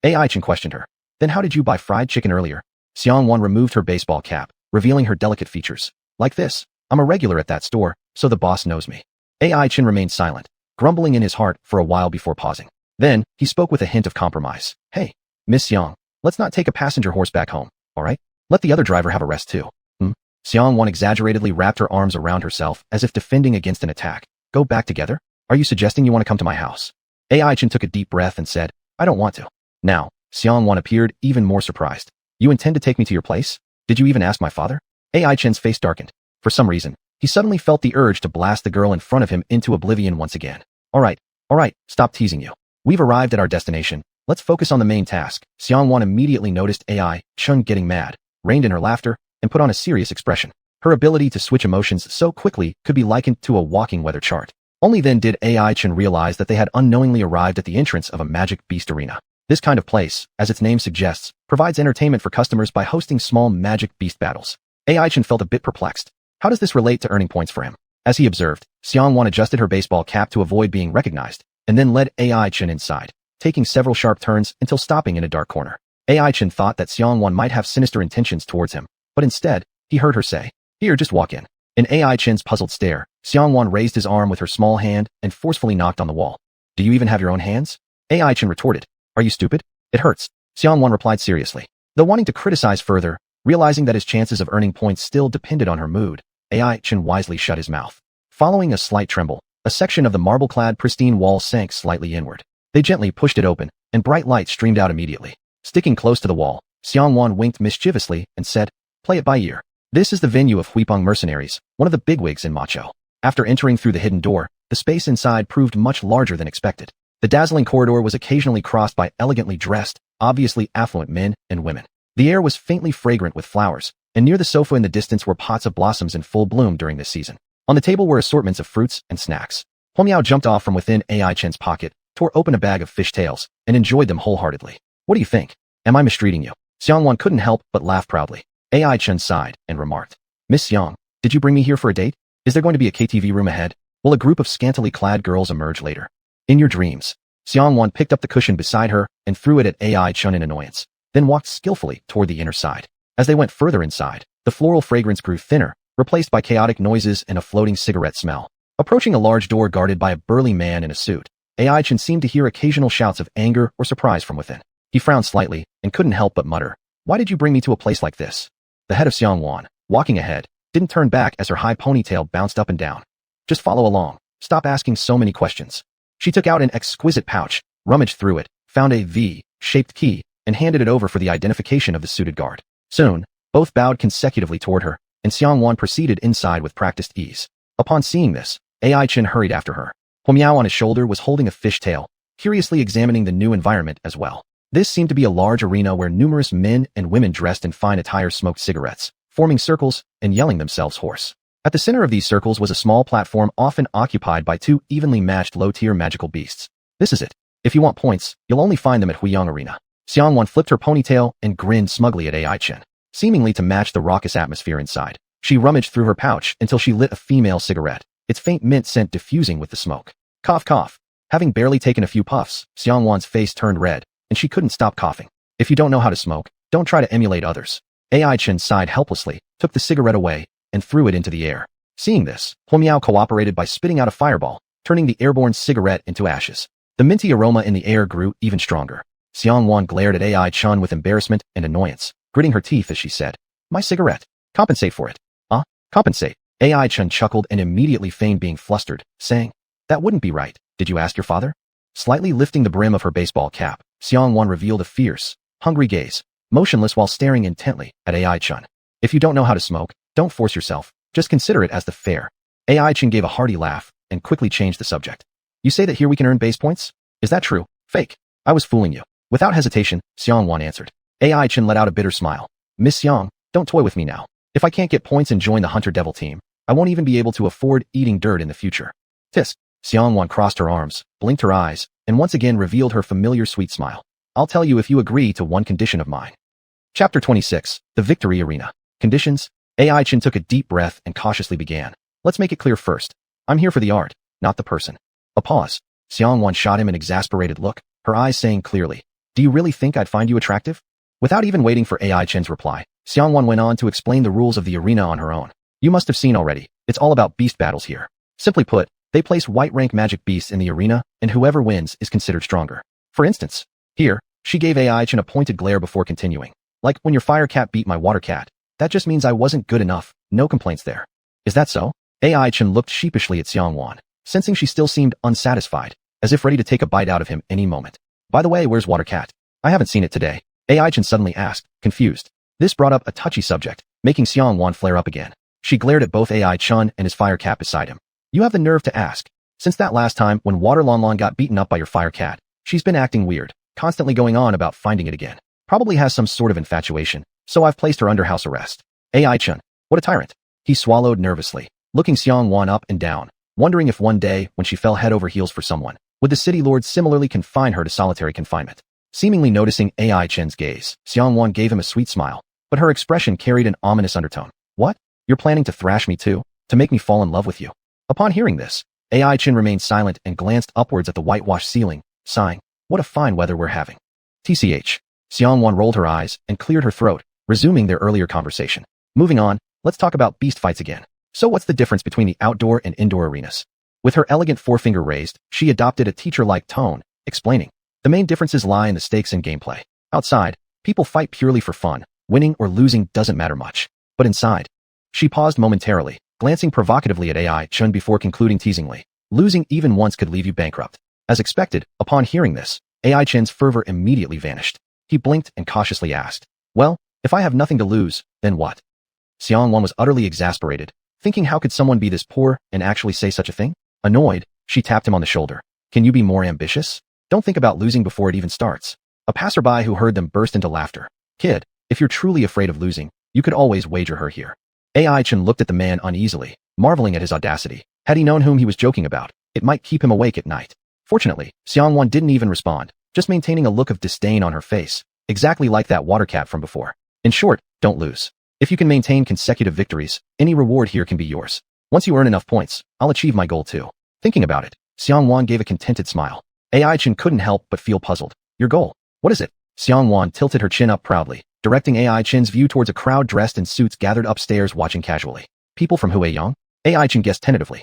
AI Chin questioned her. "Then how did you buy fried chicken earlier?" Xianhuan removed her baseball cap, revealing her delicate features. "Like this. I'm a regular at that store, so the boss knows me." AI Chin remained silent, grumbling in his heart for a while before pausing. Then, he spoke with a hint of compromise. "Hey, Miss Xiang, let's not take a passenger horse back home, all right? Let the other driver have a rest too." Xianhuan exaggeratedly wrapped her arms around herself as if defending against an attack. "Go back together? Are you suggesting you want to come to my house?" AI Chin took a deep breath and said, "I don't want to." Now, Xianhuan appeared even more surprised. "You intend to take me to your place? Did you even ask my father?" AI Chin's face darkened. For some reason, he suddenly felt the urge to blast the girl in front of him into oblivion once again. All right, stop teasing you. We've arrived at our destination. Let's focus on the main task." Xianhuan immediately noticed AI Chun getting mad, reined in her laughter, and put on a serious expression. Her ability to switch emotions so quickly could be likened to a walking weather chart. Only then did AI Chin realize that they had unknowingly arrived at the entrance of a magic beast arena. This kind of place, as its name suggests, provides entertainment for customers by hosting small magic beast battles. AI Chin felt a bit perplexed. How does this relate to earning points for him? As he observed, Xianhuan adjusted her baseball cap to avoid being recognized, and then led AI Chin inside. taking several sharp turns until stopping in a dark corner. AI Chen thought that Xianhuan might have sinister intentions towards him, but instead, he heard her say, "Here, just walk in." In AI Chen's puzzled stare, Xianhuan raised his arm with her small hand and forcefully knocked on the wall. "Do you even have your own hands?" AI Chen retorted. "Are you stupid? It hurts." Xianhuan replied seriously. Though wanting to criticize further, realizing that his chances of earning points still depended on her mood, AI Chen wisely shut his mouth. Following a slight tremble, a section of the marble-clad pristine wall sank slightly inward. They gently pushed it open, and bright light streamed out immediately. Sticking close to the wall, Xianhuan winked mischievously and said, "Play it by ear. This is the venue of Huipeng mercenaries, one of the bigwigs in Macho." After entering through the hidden door, the space inside proved much larger than expected. The dazzling corridor was occasionally crossed by elegantly dressed, obviously affluent men and women. The air was faintly fragrant with flowers, and near the sofa in the distance were pots of blossoms in full bloom during this season. On the table were assortments of fruits and snacks. Huamiao jumped off from within AI Chen's pocket, tore open a bag of fishtails, and enjoyed them wholeheartedly. "What do you think? Am I mistreating you?" Xianhuan couldn't help but laugh proudly. AI Chen sighed and remarked, "Miss Xiang, did you bring me here for a date? Is there going to be a KTV room ahead? Will a group of scantily clad girls emerge later?" "In your dreams." Xianhuan picked up the cushion beside her and threw it at AI Chen in annoyance, then walked skillfully toward the inner side. As they went further inside, the floral fragrance grew thinner, replaced by chaotic noises and a floating cigarette smell. Approaching a large door guarded by a burly man in a suit, AI Chen seemed to hear occasional shouts of anger or surprise from within. He frowned slightly and couldn't help but mutter, "Why did you bring me to a place like this?" The head of Xianhuan, walking ahead, didn't turn back as her high ponytail bounced up and down. "Just follow along. Stop asking so many questions." She took out an exquisite pouch, rummaged through it, found a V-shaped key, and handed it over for the identification of the suited guard. Soon, both bowed consecutively toward her, and Xianhuan proceeded inside with practiced ease. Upon seeing this, AI Chen hurried after her. Huamiao on his shoulder was holding a fishtail, curiously examining the new environment as well. This seemed to be a large arena where numerous men and women dressed in fine attire smoked cigarettes, forming circles and yelling themselves hoarse. At the center of these circles was a small platform often occupied by two evenly matched low-tier magical beasts. "This is it. If you want points, you'll only find them at Huiyang Arena." Xianhuan flipped her ponytail and grinned smugly at AI Chen. Seemingly to match the raucous atmosphere inside, she rummaged through her pouch until she lit a female cigarette, its faint mint scent diffusing with the smoke. Cough, cough. Having barely taken a few puffs, Xianhuan's face turned red, and she couldn't stop coughing. "If you don't know how to smoke, don't try to emulate others." AI Chen sighed helplessly, took the cigarette away, and threw it into the air. Seeing this, Huamiao cooperated by spitting out a fireball, turning the airborne cigarette into ashes. The minty aroma in the air grew even stronger. Xianhuan glared at AI Chen with embarrassment and annoyance, gritting her teeth as she said, "My cigarette. Compensate for it." Compensate." AI Chen chuckled and immediately feigned being flustered, saying, "That wouldn't be right. Did you ask your father?" Slightly lifting the brim of her baseball cap, Xianhuan revealed a fierce, hungry gaze, motionless while staring intently at AI Chen. "If you don't know how to smoke, don't force yourself. Just consider it as the fare." AI Chen gave a hearty laugh and quickly changed the subject. "You say that here we can earn base points? Is that true? Fake. I was fooling you." Without hesitation, Xianhuan answered. AI Chen let out a bitter smile. "Miss Xiang, don't toy with me now. If I can't get points and join the Hunter Devil team, I won't even be able to afford eating dirt in the future." "Tisk." Xianhuan crossed her arms, blinked her eyes, and once again revealed her familiar sweet smile. "I'll tell you if you agree to one condition of mine." Chapter 26, The Victory Arena. Conditions? AI Chen took a deep breath and cautiously began. "Let's make it clear first. I'm here for the art, not the person." A pause. Xianhuan shot him an exasperated look, her eyes saying clearly, "Do you really think I'd find you attractive?" Without even waiting for AI Chen's reply, Xianhuan went on to explain the rules of the arena on her own. "You must have seen already, it's all about beast battles here. Simply put, they place white-rank magic beasts in the arena, and whoever wins is considered stronger. For instance, here, she gave AI Chen a pointed glare before continuing. Like when your fire cat beat my water cat. That just means I wasn't good enough, no complaints there." "Is that so?" AI Chen looked sheepishly at Xianhuan, sensing she still seemed unsatisfied, as if ready to take a bite out of him any moment. "By the way, where's water cat? I haven't seen it today." AI Chen suddenly asked, confused. This brought up a touchy subject, making Xianhuan flare up again. She glared at both AI Chen and his fire cat beside him. "You have the nerve to ask. Since that last time when Water Lon Lon got beaten up by your fire cat, she's been acting weird, constantly going on about finding it again. Probably has some sort of infatuation, so I've placed her under house arrest." AI Chen, what a tyrant. He swallowed nervously, looking Xianhuan up and down, wondering if one day, when she fell head over heels for someone, would the city lord similarly confine her to solitary confinement. Seemingly noticing AI Chen's gaze, Xianhuan gave him a sweet smile, but her expression carried an ominous undertone. "What? You're planning to thrash me too? To make me fall in love with you?" Upon hearing this, AI Chen remained silent and glanced upwards at the whitewashed ceiling, sighing. What a fine weather we're having. TCH. Xianhuan rolled her eyes and cleared her throat, resuming their earlier conversation. Moving on, let's talk about beast fights again. So what's the difference between the outdoor and indoor arenas? With her elegant forefinger raised, she adopted a teacher-like tone, explaining. The main differences lie in the stakes and gameplay. Outside, people fight purely for fun. Winning or losing doesn't matter much. But inside. She paused momentarily, glancing provocatively at AI Chun before concluding teasingly. Losing even once could leave you bankrupt. As expected, upon hearing this, AI Chen's fervor immediately vanished. He blinked and cautiously asked, well, if I have nothing to lose, then what? Xianhuan was utterly exasperated, thinking how could someone be this poor and actually say such a thing? Annoyed, she tapped him on the shoulder. Can you be more ambitious? Don't think about losing before it even starts. A passerby who heard them burst into laughter. Kid, if you're truly afraid of losing, you could always wager her here. AI Chen looked at the man uneasily, marveling at his audacity. Had he known whom he was joking about, it might keep him awake at night. Fortunately, Xianhuan didn't even respond, just maintaining a look of disdain on her face, exactly like that water cat from before. In short, don't lose. If you can maintain consecutive victories, any reward here can be yours. Once you earn enough points, I'll achieve my goal too. Thinking about it, Xianhuan gave a contented smile. AI Chen couldn't help but feel puzzled. Your goal? What is it? Xianhuan tilted her chin up proudly, directing AI Chen's view towards a crowd dressed in suits gathered upstairs watching casually. People from Huiyang? AI Chen guessed tentatively.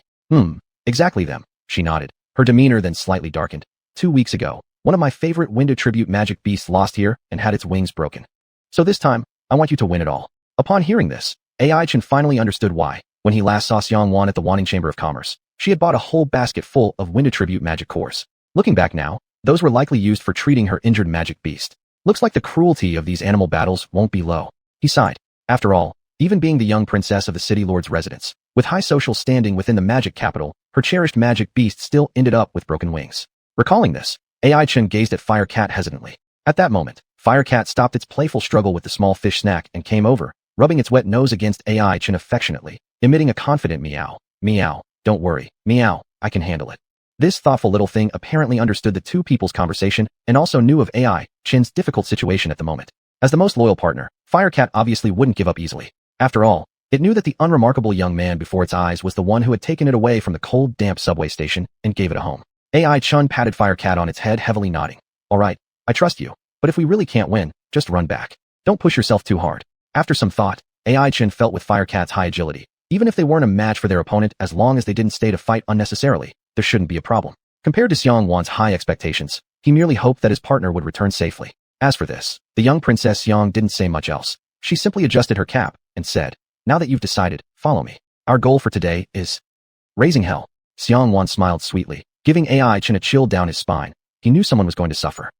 Exactly them. She nodded. Her demeanor then slightly darkened. 2 weeks ago, one of my favorite wind attribute magic beasts lost here and had its wings broken. So this time, I want you to win it all. Upon hearing this, AI Chen finally understood why, when he last saw Xianhuan at the Wanning Chamber of Commerce, she had bought a whole basket full of wind attribute magic cores. Looking back now, those were likely used for treating her injured magic beast. Looks like the cruelty of these animal battles won't be low. He sighed. After all, even being the young princess of the city lord's residence, with high social standing within the magic capital, her cherished magic beast still ended up with broken wings. Recalling this, AI Chen gazed at Fire Cat hesitantly. At that moment, Fire Cat stopped its playful struggle with the small fish snack and came over, rubbing its wet nose against AI Chen affectionately, emitting a confident meow. Meow, don't worry, meow, I can handle it. This thoughtful little thing apparently understood the two people's conversation and also knew of AI Chen's difficult situation at the moment. As the most loyal partner, Firecat obviously wouldn't give up easily. After all, it knew that the unremarkable young man before its eyes was the one who had taken it away from the cold, damp subway station and gave it a home. AI Chun patted Firecat on its head, heavily nodding. All right, I trust you, but if we really can't win, just run back. Don't push yourself too hard. After some thought, AI Chin felt with Firecat's high agility, even if they weren't a match for their opponent, as long as they didn't stay to fight unnecessarily, there shouldn't be a problem. Compared to Xianhuan's high expectations, he merely hoped that his partner would return safely. As for this, the young Princess Xiang didn't say much else. She simply adjusted her cap and said, now that you've decided, follow me. Our goal for today is raising hell. Xianhuan smiled sweetly, giving AI Chin a chill down his spine. He knew someone was going to suffer.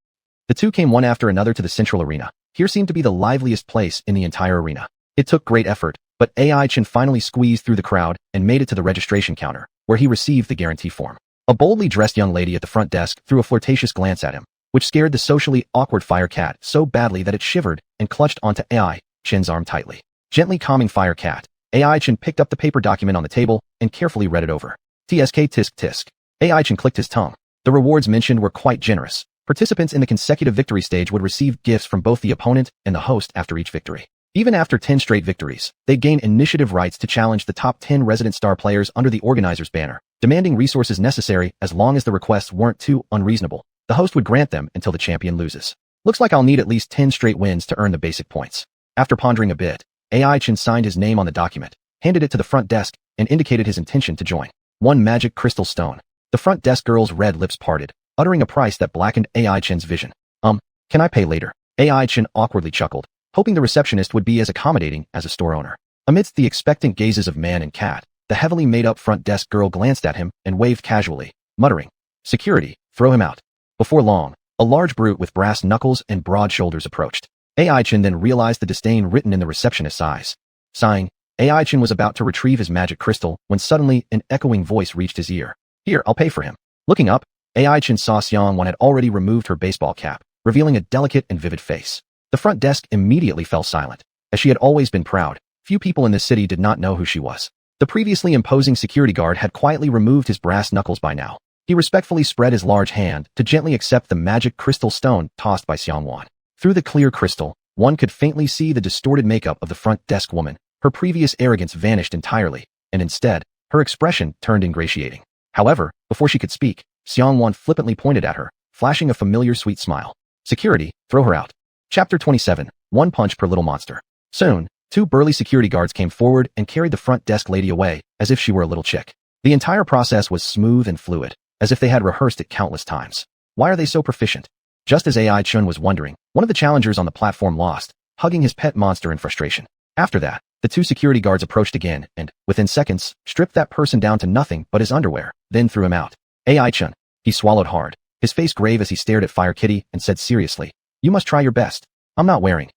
The two came one after another to the central arena. Here seemed to be the liveliest place in the entire arena. It took great effort, but AI Chin finally squeezed through the crowd and made it to the registration counter, where he received the guarantee form. A boldly dressed young lady at the front desk threw a flirtatious glance at him, which scared the socially awkward Firecat so badly that it shivered and clutched onto AI Chin's arm tightly. Gently calming Firecat, AI Chin picked up the paper document on the table and carefully read it over. TSK tisk tisk. AI Chin clicked his tongue. The rewards mentioned were quite generous. Participants in the consecutive victory stage would receive gifts from both the opponent and the host after each victory. Even after 10 straight victories, they'd gain initiative rights to challenge the top 10 resident star players under the organizer's banner, demanding resources necessary as long as the requests weren't too unreasonable. The host would grant them until the champion loses. Looks like I'll need at least 10 straight wins to earn the basic points. After pondering a bit, AI Chin signed his name on the document, handed it to the front desk, and indicated his intention to join. 1 magic crystal stone. The front desk girl's red lips parted, uttering a price that blackened AI Chin's vision. Can I pay later? AI Chin awkwardly chuckled, hoping the receptionist would be as accommodating as a store owner. Amidst the expectant gazes of man and cat, the heavily made-up front desk girl glanced at him and waved casually, muttering, "Security, throw him out." Before long, a large brute with brass knuckles and broad shoulders approached. AI Chin then realized the disdain written in the receptionist's eyes. Sighing, AI Chin was about to retrieve his magic crystal when suddenly an echoing voice reached his ear. "Here, I'll pay for him." Looking up, AI Chin saw Xianhuan had already removed her baseball cap, revealing a delicate and vivid face. The front desk immediately fell silent. As she had always been proud, few people in this city did not know who she was. The previously imposing security guard had quietly removed his brass knuckles by now. He respectfully spread his large hand to gently accept the magic crystal stone tossed by Xianhuan. Through the clear crystal, one could faintly see the distorted makeup of the front desk woman. Her previous arrogance vanished entirely, and instead, her expression turned ingratiating. However, before she could speak, Xianhuan flippantly pointed at her, flashing a familiar sweet smile. Security, throw her out. Chapter 27, One Punch per Little Monster. Soon, two burly security guards came forward and carried the front desk lady away, as if she were a little chick. The entire process was smooth and fluid, as if they had rehearsed it countless times. Why are they so proficient? Just as AI Chun was wondering, one of the challengers on the platform lost, hugging his pet monster in frustration. After that, the two security guards approached again and, within seconds, stripped that person down to nothing but his underwear, then threw him out. AI Chun. He swallowed hard, his face grave as he stared at Fire Kitty and said seriously, "You must try your best. I'm not wearing.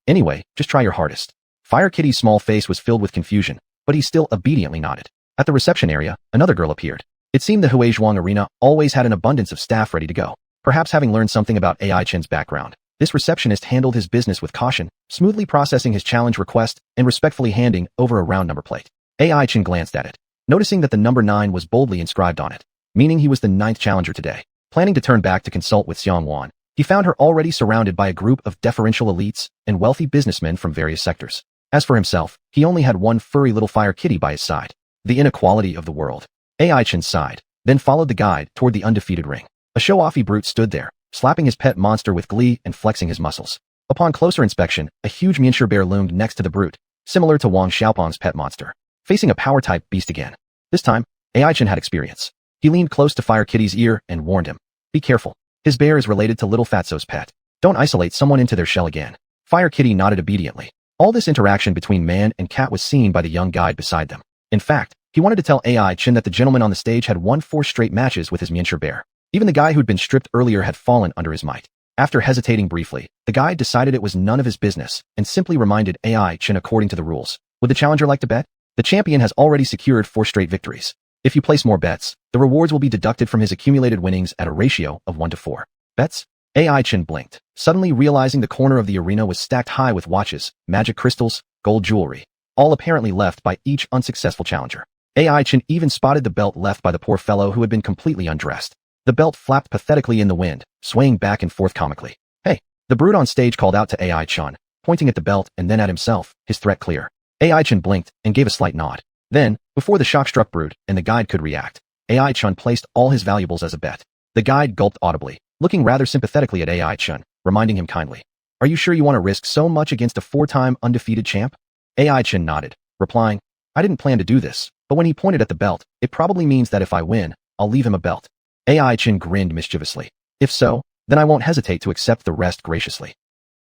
Anyway, just try your hardest." Fire Kitty's small face was filled with confusion, but he still obediently nodded. At the reception area, another girl appeared. It seemed the xuanhuan arena always had an abundance of staff ready to go. Perhaps having learned something about AI Chin's background, this receptionist handled his business with caution, smoothly processing his challenge request and respectfully handing over a round number plate. AI Chin glanced at it, noticing that the number 9 was boldly inscribed on it, meaning he was the 9th challenger today. Planning to turn back to consult with xuanhuan, he found her already surrounded by a group of deferential elites and wealthy businessmen from various sectors. As for himself, he only had one furry little Fire Kitty by his side. The inequality of the world. AI Chin sighed, then followed the guide toward the undefeated ring. A show-offy brute stood there, slapping his pet monster with glee and flexing his muscles. Upon closer inspection, a huge miniature bear loomed next to the brute, similar to Wang Xiaopeng's pet monster, facing a power-type beast again. This time, AI Chin had experience. He leaned close to Fire Kitty's ear and warned him, "Be careful. His bear is related to Little Fatso's pet. Don't isolate someone into their shell again." Fire Kitty nodded obediently. All this interaction between man and cat was seen by the young guide beside them. In fact, he wanted to tell AI Chin that the gentleman on the stage had won 4 straight matches with his miniature bear. Even the guy who'd been stripped earlier had fallen under his might. After hesitating briefly, the guide decided it was none of his business and simply reminded AI Chin according to the rules. Would the challenger like to bet? The champion has already secured 4 straight victories. If you place more bets, the rewards will be deducted from his accumulated winnings at a ratio of 1 to 4. Bets? AI Chin blinked, suddenly realizing the corner of the arena was stacked high with watches, magic crystals, gold jewelry, all apparently left by each unsuccessful challenger. AI Chin even spotted the belt left by the poor fellow who had been completely undressed. The belt flapped pathetically in the wind, swaying back and forth comically. "Hey!" The brute on stage called out to AI Chin, pointing at the belt and then at himself, his threat clear. AI Chin blinked and gave a slight nod. Then, before the shock-struck brute and the guide could react, AI Chin placed all his valuables as a bet. The guide gulped audibly, looking rather sympathetically at AI Chin, reminding him kindly, "Are you sure you want to risk so much against a 4-time undefeated champ?" AI Chin nodded, replying, "I didn't plan to do this, but when he pointed at the belt, it probably means that if I win, I'll leave him a belt." AI Chin grinned mischievously. "If so, then I won't hesitate to accept the rest graciously."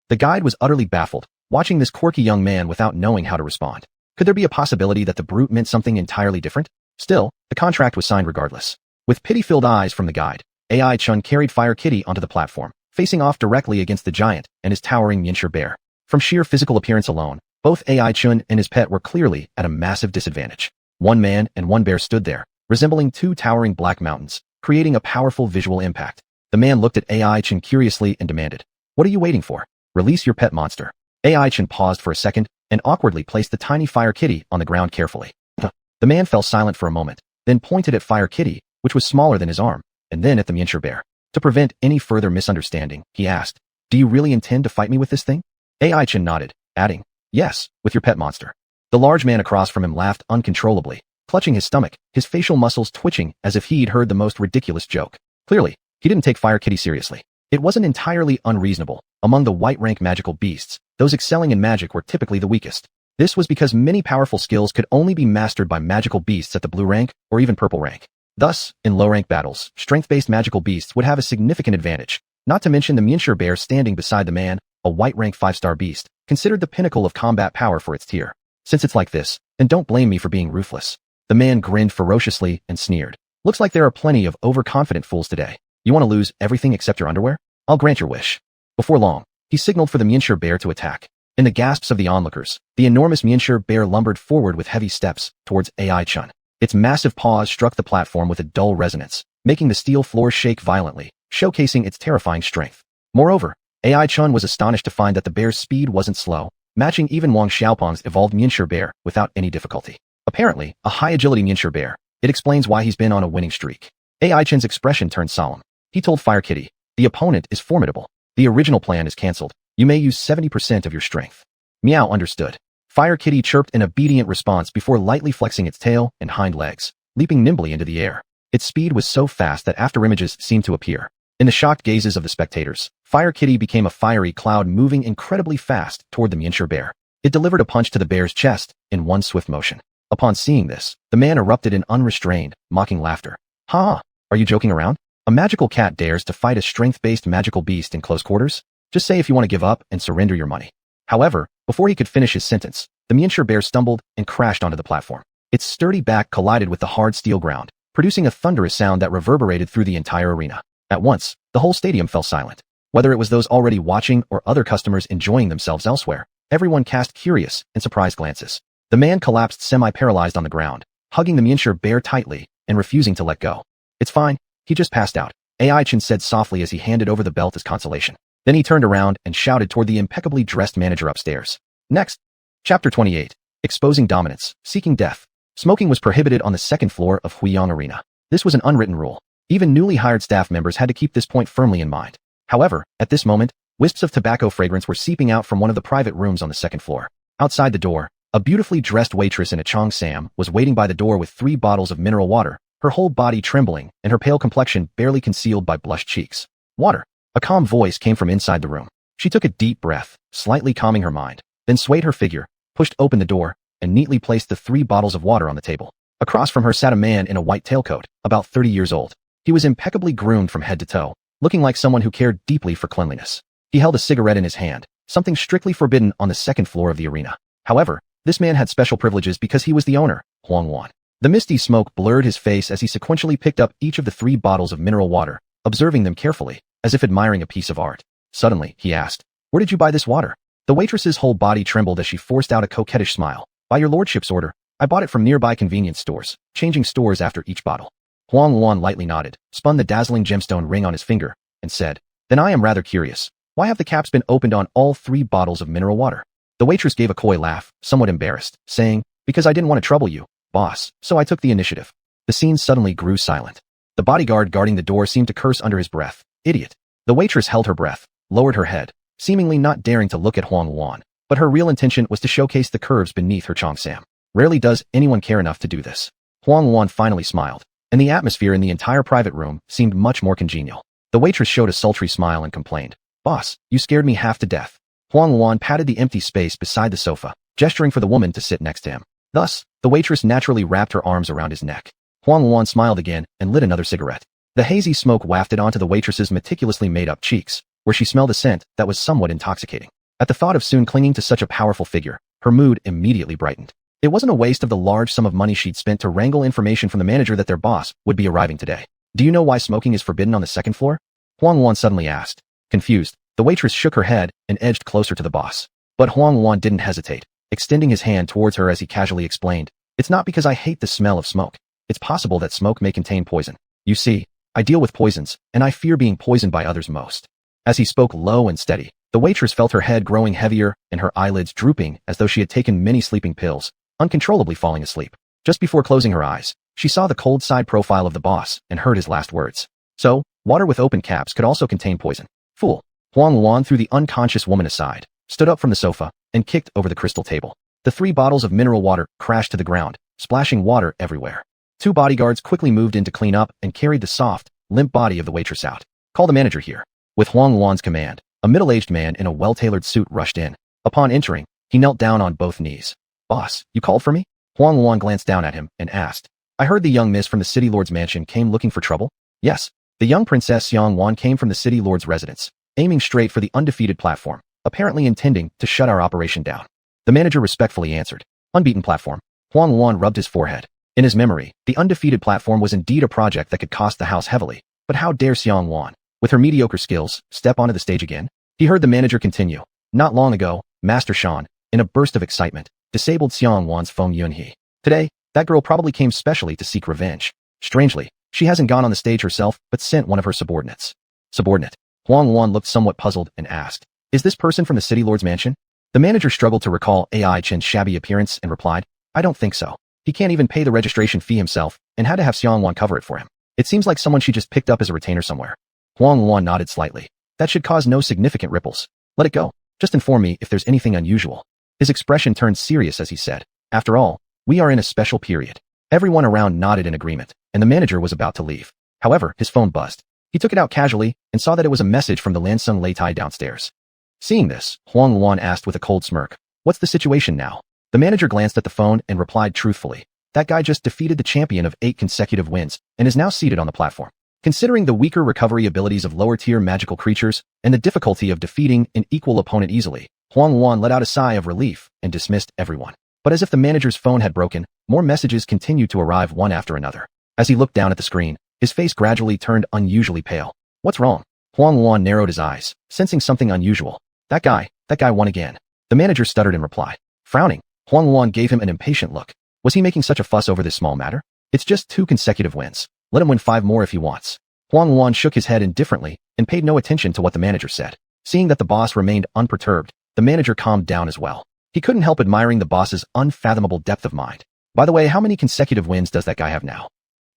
The guide was utterly baffled, watching this quirky young man without knowing how to respond. Could there be a possibility that the brute meant something entirely different? Still, the contract was signed regardless. With pity-filled eyes from the guide, AI Chin carried Fire Kitty onto the platform, facing off directly against the giant and his towering miniature bear. From sheer physical appearance alone, both AI Chin and his pet were clearly at a massive disadvantage. One man and one bear stood there, resembling 2 towering black mountains, creating a powerful visual impact. The man looked at AI Chin curiously and demanded, "What are you waiting for? Release your pet monster." AI Chin paused for a second and awkwardly placed the tiny Fire Kitty on the ground carefully. The man fell silent for a moment, then pointed at Fire Kitty, which was smaller than his arm, and then at the miniature bear. To prevent any further misunderstanding, he asked, "Do you really intend to fight me with this thing?" AI Chin nodded, adding, "Yes, with your pet monster." The large man across from him laughed uncontrollably, clutching his stomach, his facial muscles twitching as if he'd heard the most ridiculous joke. Clearly, he didn't take Fire Kitty seriously. It wasn't entirely unreasonable. Among the white-rank magical beasts, those excelling in magic were typically the weakest. This was because many powerful skills could only be mastered by magical beasts at the blue rank or even purple rank. Thus, in low-rank battles, strength-based magical beasts would have a significant advantage, not to mention the miniature bear standing beside the man, a white-rank 5-star beast, considered the pinnacle of combat power for its tier. "Since it's like this, then don't blame me for being ruthless." The man grinned ferociously and sneered. "Looks like there are plenty of overconfident fools today. You want to lose everything except your underwear? I'll grant your wish." Before long, he signaled for the miniature bear to attack. In the gasps of the onlookers, the enormous miniature bear lumbered forward with heavy steps towards AI Chin. Its massive paws struck the platform with a dull resonance, making the steel floor shake violently, showcasing its terrifying strength. Moreover, AI Chin was astonished to find that the bear's speed wasn't slow, matching even Wang Xiaopeng's evolved miniature bear without any difficulty. Apparently, a high-agility miniature bear. It explains why he's been on a winning streak. AI Chin's expression turned solemn. He told Fire Kitty, "The opponent is formidable. The original plan is cancelled. You may use 70% of your strength." Meow understood. Fire Kitty chirped an obedient response before lightly flexing its tail and hind legs, leaping nimbly into the air. Its speed was so fast that afterimages seemed to appear. In the shocked gazes of the spectators, Fire Kitty became a fiery cloud moving incredibly fast toward the miniature bear. It delivered a punch to the bear's chest in one swift motion. Upon seeing this, the man erupted in unrestrained, mocking laughter. Ha! Are you joking around? A magical cat dares to fight a strength-based magical beast in close quarters? Just say if you want to give up and surrender your money. However, before he could finish his sentence, the miniature bear stumbled and crashed onto the platform. Its sturdy back collided with the hard steel ground, producing a thunderous sound that reverberated through the entire arena. At once, the whole stadium fell silent. Whether it was those already watching or other customers enjoying themselves elsewhere, everyone cast curious and surprised glances. The man collapsed semi-paralyzed on the ground, hugging the miniature bear tightly and refusing to let go. It's fine, he just passed out, Ai-chan said softly as he handed over the belt as consolation. Then he turned around and shouted toward the impeccably dressed manager upstairs. Next. Chapter 28. Exposing Dominance, Seeking Death. Smoking was prohibited on the second floor of Huiyang Arena. This was an unwritten rule. Even newly hired staff members had to keep this point firmly in mind. However, at this moment, wisps of tobacco fragrance were seeping out from one of the private rooms on the second floor. Outside the door, a beautifully dressed waitress in a xianxia was waiting by the door with 3 bottles of mineral water, her whole body trembling and her pale complexion barely concealed by blushed cheeks. Water. A calm voice came from inside the room. She took a deep breath, slightly calming her mind, then swayed her figure, pushed open the door, and neatly placed the 3 bottles of water on the table. Across from her sat a man in a white tailcoat, about 30 years old. He was impeccably groomed from head to toe, looking like someone who cared deeply for cleanliness. He held a cigarette in his hand, something strictly forbidden on the second floor of the arena. However, this man had special privileges because he was the owner, xuanhuan. The misty smoke blurred his face as he sequentially picked up each of the 3 bottles of mineral water, observing them carefully, as if admiring a piece of art. Suddenly, he asked, "Where did you buy this water?" The waitress's whole body trembled as she forced out a coquettish smile. "By your lordship's order, I bought it from nearby convenience stores, changing stores after each bottle." Xuanhuan lightly nodded, spun the dazzling gemstone ring on his finger, and said, "Then I am rather curious. Why have the caps been opened on all 3 bottles of mineral water?" The waitress gave a coy laugh, somewhat embarrassed, saying, "Because I didn't want to trouble you, boss, so I took the initiative." The scene suddenly grew silent. The bodyguard guarding the door seemed to curse under his breath. "Idiot." The waitress held her breath, lowered her head, seemingly not daring to look at xuanhuan, but her real intention was to showcase the curves beneath her xianxia. Rarely does anyone care enough to do this. xuanhuan finally smiled, and the atmosphere in the entire private room seemed much more congenial. The waitress showed a sultry smile and complained, "Boss, you scared me half to death." Xuanhuan patted the empty space beside the sofa, gesturing for the woman to sit next to him. Thus, the waitress naturally wrapped her arms around his neck. Xuanhuan smiled again and lit another cigarette. The hazy smoke wafted onto the waitress's meticulously made-up cheeks, where she smelled a scent that was somewhat intoxicating. At the thought of soon clinging to such a powerful figure, her mood immediately brightened. It wasn't a waste of the large sum of money she'd spent to wrangle information from the manager that their boss would be arriving today. "Do you know why smoking is forbidden on the second floor?" Xuanhuan suddenly asked. Confused, the waitress shook her head and edged closer to the boss. But xuanhuan didn't hesitate, extending his hand towards her as he casually explained, "It's not because I hate the smell of smoke. It's possible that smoke may contain poison. You see, I deal with poisons, and I fear being poisoned by others most." As he spoke low and steady, the waitress felt her head growing heavier and her eyelids drooping as though she had taken many sleeping pills, uncontrollably falling asleep. Just before closing her eyes, she saw the cold side profile of the boss and heard his last words. "So, water with open caps could also contain poison. Fool." Xuanhuan threw the unconscious woman aside, stood up from the sofa, and kicked over the crystal table. The 3 bottles of mineral water crashed to the ground, splashing water everywhere. 2 bodyguards quickly moved in to clean up and carried the soft, limp body of the waitress out. "Call the manager here." With xuanhuan's command, a middle-aged man in a well-tailored suit rushed in. Upon entering, he knelt down on both knees. "Boss, you called for me?" Xuanhuan glanced down at him and asked, "I heard the young miss from the city lord's mansion came looking for trouble?" "Yes." The young princess Xianhuan came from the city lord's residence, aiming straight for the undefeated platform, apparently intending to shut our operation down. The manager respectfully answered. "Unbeaten platform." Xuanhuan rubbed his forehead. In his memory, the undefeated platform was indeed a project that could cost the house heavily, but how dare Xianhuan, with her mediocre skills, step onto the stage again? He heard the manager continue. "Not long ago, Master Shan, in a burst of excitement, disabled Xianhuan's Feng Yunhe. Today, that girl probably came specially to seek revenge. Strangely, she hasn't gone on the stage herself, but sent one of her subordinates." "Subordinate?" Xuanhuan looked somewhat puzzled and asked, "Is this person from the city lord's mansion?" The manager struggled to recall Ai-chen's shabby appearance and replied, "I don't think so. He can't even pay the registration fee himself and had to have Xianhuan cover it for him. It seems like someone she just picked up as a retainer somewhere." Xuanhuan nodded slightly. "That should cause no significant ripples. Let it go. Just inform me if there's anything unusual." His expression turned serious as he said, "After all, we are in a special period." Everyone around nodded in agreement, and the manager was about to leave. However, his phone buzzed. He took it out casually and saw that it was a message from the Lansung Leitai downstairs. Seeing this, Xuanhuan asked with a cold smirk, "What's the situation now?" The manager glanced at the phone and replied truthfully, "That guy just defeated the champion of 8 consecutive wins and is now seated on the platform. Considering the weaker recovery abilities of lower-tier magical creatures and the difficulty of defeating an equal opponent easily, Xuanhuan let out a sigh of relief and dismissed everyone. But as if the manager's phone had broken, more messages continued to arrive one after another. As he looked down at the screen, his face gradually turned unusually pale. "What's wrong?" Xuanhuan narrowed his eyes, sensing something unusual. That guy won again." The manager stuttered in reply. Frowning, Xuanhuan gave him an impatient look. Was he making such a fuss over this small matter? It's just 2 consecutive wins. Let him win 5 more if he wants. Xuanhuan shook his head indifferently and paid no attention to what the manager said. Seeing that the boss remained unperturbed, the manager calmed down as well. He couldn't help admiring the boss's unfathomable depth of mind. "By the way, how many consecutive wins does that guy have now?"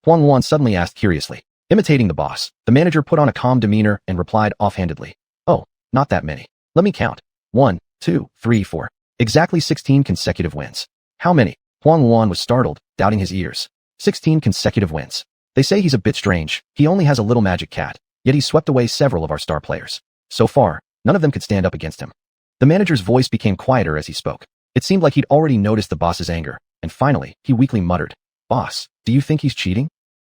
Xuanhuan suddenly asked curiously. Imitating the boss, the manager put on a calm demeanor and replied offhandedly, "Oh, not that many. Let me count. 1, 2, 3, 4. Exactly 16 consecutive wins." "How many?" Xuanhuan was startled, doubting his ears. 16 consecutive wins. They say he's a bit strange. He only has a little magic cat, yet he's swept away several of our star players. So far, none of them could stand up against him. The manager's voice became quieter as he spoke. It seemed like he'd already noticed the boss's anger, and finally, he weakly muttered, "Boss, do you think he's cheating?"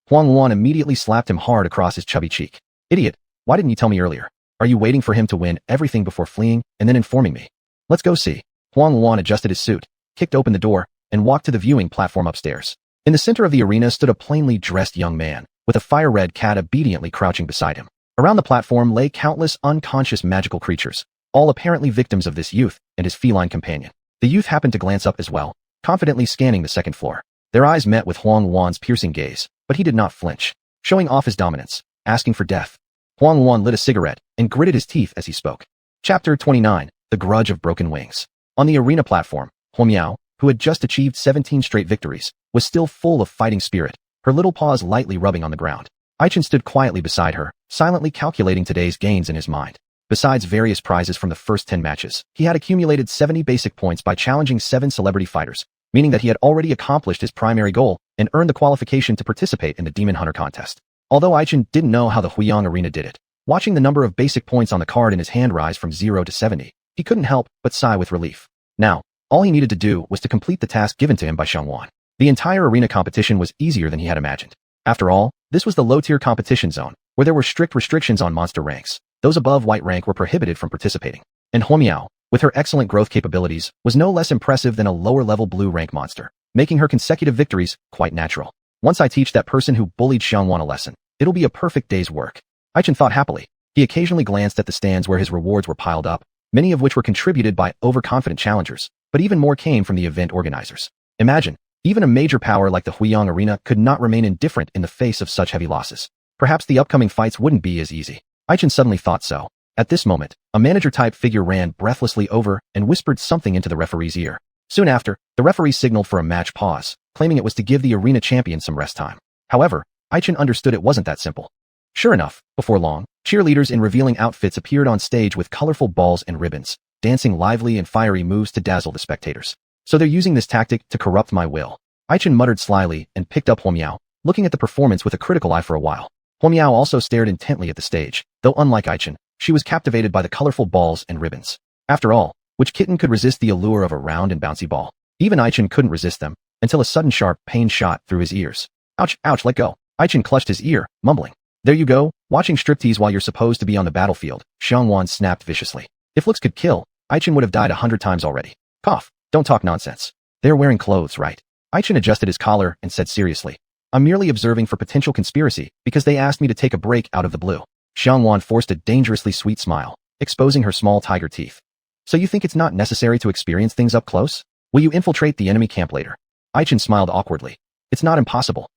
Xuanhuan immediately slapped him hard across his chubby cheek. "Idiot, why didn't you tell me earlier? Are you waiting for him to win everything before fleeing and then informing me? Let's go see." Xuanhuan adjusted his suit, kicked open the door, and walked to the viewing platform upstairs. In the center of the arena stood a plainly dressed young man, with a fire-red cat obediently crouching beside him. Around the platform lay countless unconscious magical creatures, all apparently victims of this youth and his feline companion. The youth happened to glance up as well, confidently scanning the second floor. Their eyes met with Xuanhuan's piercing gaze, but he did not flinch, showing off his dominance, asking for death. Xuanhuan lit a cigarette and gritted his teeth as he spoke. Chapter 29, The Grudge of Broken Wings. On the arena platform, Huomiao, who had just achieved 17 straight victories, was still full of fighting spirit, her little paws lightly rubbing on the ground. Aichen stood quietly beside her, silently calculating today's gains in his mind. Besides various prizes from the first 10 matches, he had accumulated 70 basic points by challenging 7 celebrity fighters, meaning that he had already accomplished his primary goal and earned the qualification to participate in the Demon Hunter contest. Although Aichen didn't know how the Huiyang Arena did it, watching the number of basic points on the card in his hand rise from 0 to 70, he couldn't help but sigh with relief. Now, all he needed to do was to complete the task given to him by Xianxuan. The entire arena competition was easier than he had imagined. After all, this was the low-tier competition zone, where there were strict restrictions on monster ranks. Those above white rank were prohibited from participating. And Huomiao, with her excellent growth capabilities, was no less impressive than a lower-level blue rank monster, making her consecutive victories quite natural. Once I teach that person who bullied Xianxuan a lesson, it'll be a perfect day's work. Aichen thought happily. He occasionally glanced at the stands where his rewards were piled up, many of which were contributed by overconfident challengers, but even more came from the event organizers. Imagine, even a major power like the Huiyang Arena could not remain indifferent in the face of such heavy losses. Perhaps the upcoming fights wouldn't be as easy. Aichen suddenly thought so. At this moment, a manager-type figure ran breathlessly over and whispered something into the referee's ear. Soon after, the referee signaled for a match pause, claiming it was to give the arena champion some rest time. However, Aichen understood it wasn't that simple. Sure enough, before long, cheerleaders in revealing outfits appeared on stage with colorful balls and ribbons, dancing lively and fiery moves to dazzle the spectators. So they're using this tactic to corrupt my will. Aichen muttered slyly and picked up Huomiao, looking at the performance with a critical eye for a while. Huomiao also stared intently at the stage, though unlike Aichen, she was captivated by the colorful balls and ribbons. After all, which kitten could resist the allure of a round and bouncy ball? Even Aichen couldn't resist them, until a sudden sharp pain shot through his ears. Ouch, ouch, let go. Aichen clutched his ear, mumbling. There you go, watching striptease while you're supposed to be on the battlefield, Xianxuan snapped viciously. If looks could kill, Aichen would have died 100 times already. Cough, don't talk nonsense. They're wearing clothes, right? Aichen adjusted his collar and said seriously. I'm merely observing for potential conspiracy because they asked me to take a break out of the blue. Xianxuan forced a dangerously sweet smile, exposing her small tiger teeth. So you think it's not necessary to experience things up close? Will you infiltrate the enemy camp later? Aichen smiled awkwardly. It's not impossible.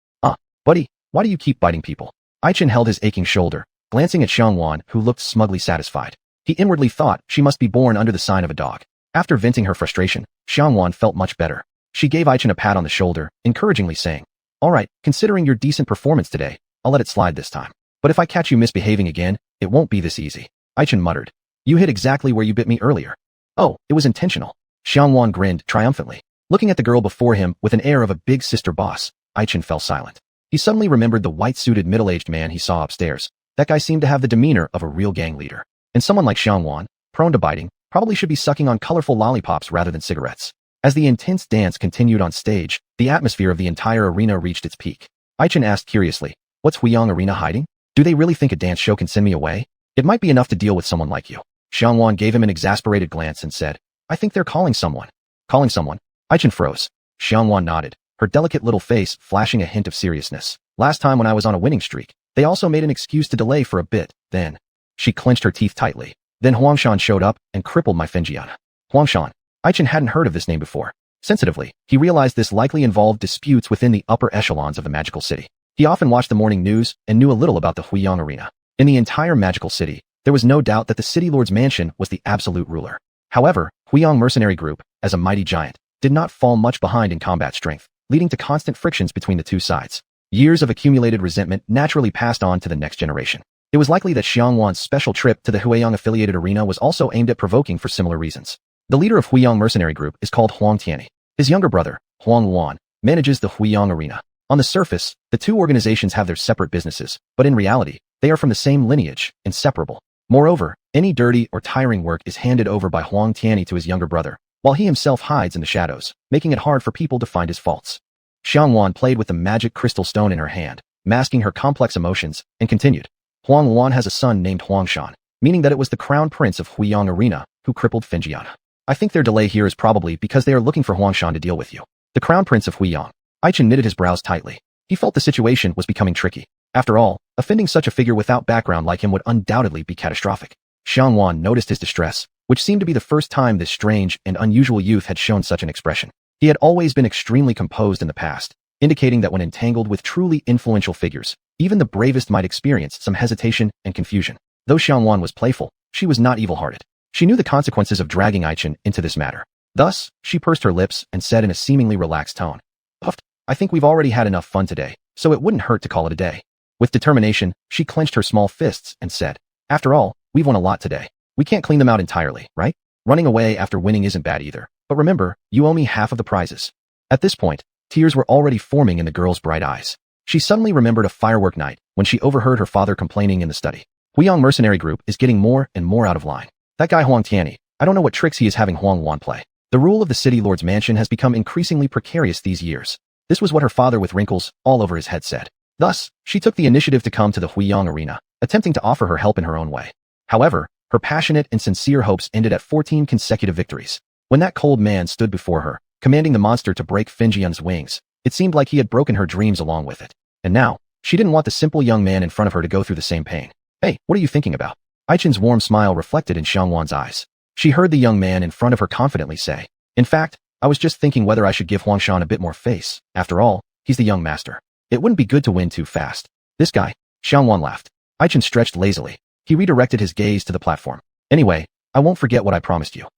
Buddy, why do you keep biting people? Aichen held his aching shoulder, glancing at Xianxuan, who looked smugly satisfied. He inwardly thought she must be born under the sign of a dog. After venting her frustration, Xianxuan felt much better. She gave Aichen a pat on the shoulder, encouragingly saying, All right, considering your decent performance today, I'll let it slide this time. But if I catch you misbehaving again, it won't be this easy. Aichen muttered. You hit exactly where you bit me earlier. Oh, it was intentional. Xianxuan grinned triumphantly. Looking at the girl before him with an air of a big sister boss, Aichen fell silent. He suddenly remembered the white-suited middle-aged man he saw upstairs. That guy seemed to have the demeanor of a real gang leader. And someone like Xuanhuan, prone to biting, probably should be sucking on colorful lollipops rather than cigarettes. As the intense dance continued on stage, the atmosphere of the entire arena reached its peak. Aichen asked curiously, "What's Huyang Arena hiding? Do they really think a dance show can send me away? It might be enough to deal with someone like you." Xuanhuan gave him an exasperated glance and said, "I think they're calling someone." "Calling someone?" Aichen froze. Xuanhuan nodded, her delicate little face flashing a hint of seriousness. "Last time when I was on a winning streak, they also made an excuse to delay for a bit, then." She clenched her teeth tightly. "Then Huangshan showed up and crippled my xianxia." Huangshan. Aichen hadn't heard of this name before. Sensitively, he realized this likely involved disputes within the upper echelons of the magical city. He often watched the morning news and knew a little about the Huyang Arena. In the entire magical city, there was no doubt that the city lord's mansion was the absolute ruler. However, Huyang Mercenary Group, as a mighty giant, did not fall much behind in combat strength, leading to constant frictions between the two sides. Years of accumulated resentment naturally passed on to the next generation. It was likely that Xianhuan's special trip to the Huyang-affiliated arena was also aimed at provoking for similar reasons. The leader of Huyang Mercenary Group is called Huang Tianyi. His younger brother, Xuanhuan, manages the Huyang Arena. On the surface, the two organizations have their separate businesses, but in reality, they are from the same lineage, inseparable. Moreover, any dirty or tiring work is handed over by Huang Tianyi to his younger brother, while he himself hides in the shadows, making it hard for people to find his faults. Xianhuan played with the magic crystal stone in her hand, masking her complex emotions, and continued. Huanghuan has a son named Huangshan, meaning that it was the crown prince of Huyang Arena who crippled xianxia. I think their delay here is probably because they are looking for Huangshan to deal with you. The crown prince of Huyang. Aichen knitted his brows tightly. He felt the situation was becoming tricky. After all, offending such a figure without background like him would undoubtedly be catastrophic. Xianhuan noticed his distress, which seemed to be the first time this strange and unusual youth had shown such an expression. He had always been extremely composed in the past, indicating that when entangled with truly influential figures, even the bravest might experience some hesitation and confusion. Though Xianhuan was playful, she was not evil-hearted. She knew the consequences of dragging Aichen into this matter. Thus, she pursed her lips and said in a seemingly relaxed tone, "Puffed, I think we've already had enough fun today, so it wouldn't hurt to call it a day." With determination, she clenched her small fists and said, "After all, we've won a lot today. We can't clean them out entirely, right? Running away after winning isn't bad either. But remember, you owe me half of the prizes." At this point, tears were already forming in the girl's bright eyes. She suddenly remembered a firework night when she overheard her father complaining in the study. Huyang Mercenary Group is getting more and more out of line. That guy Huang Tianyi, I don't know what tricks he is having Huanghuan play. The rule of the city lord's mansion has become increasingly precarious these years. This was what her father with wrinkles all over his head said. Thus, she took the initiative to come to the Huyang Arena, attempting to offer her help in her own way. However, her passionate and sincere hopes ended at 14 consecutive victories. When that cold man stood before her, commanding the monster to break Finjian's wings, it seemed like he had broken her dreams along with it. And now, she didn't want the simple young man in front of her to go through the same pain. "Hey, what are you thinking about?" Aichen's warm smile reflected in Xianhuan's eyes. She heard the young man in front of her confidently say, "In fact, I was just thinking whether I should give Huangshan a bit more face. After all, he's the young master. It wouldn't be good to win too fast." "This guy?" Xianhuan laughed. Aichen stretched lazily. He redirected his gaze to the platform. "Anyway, I won't forget what I promised you."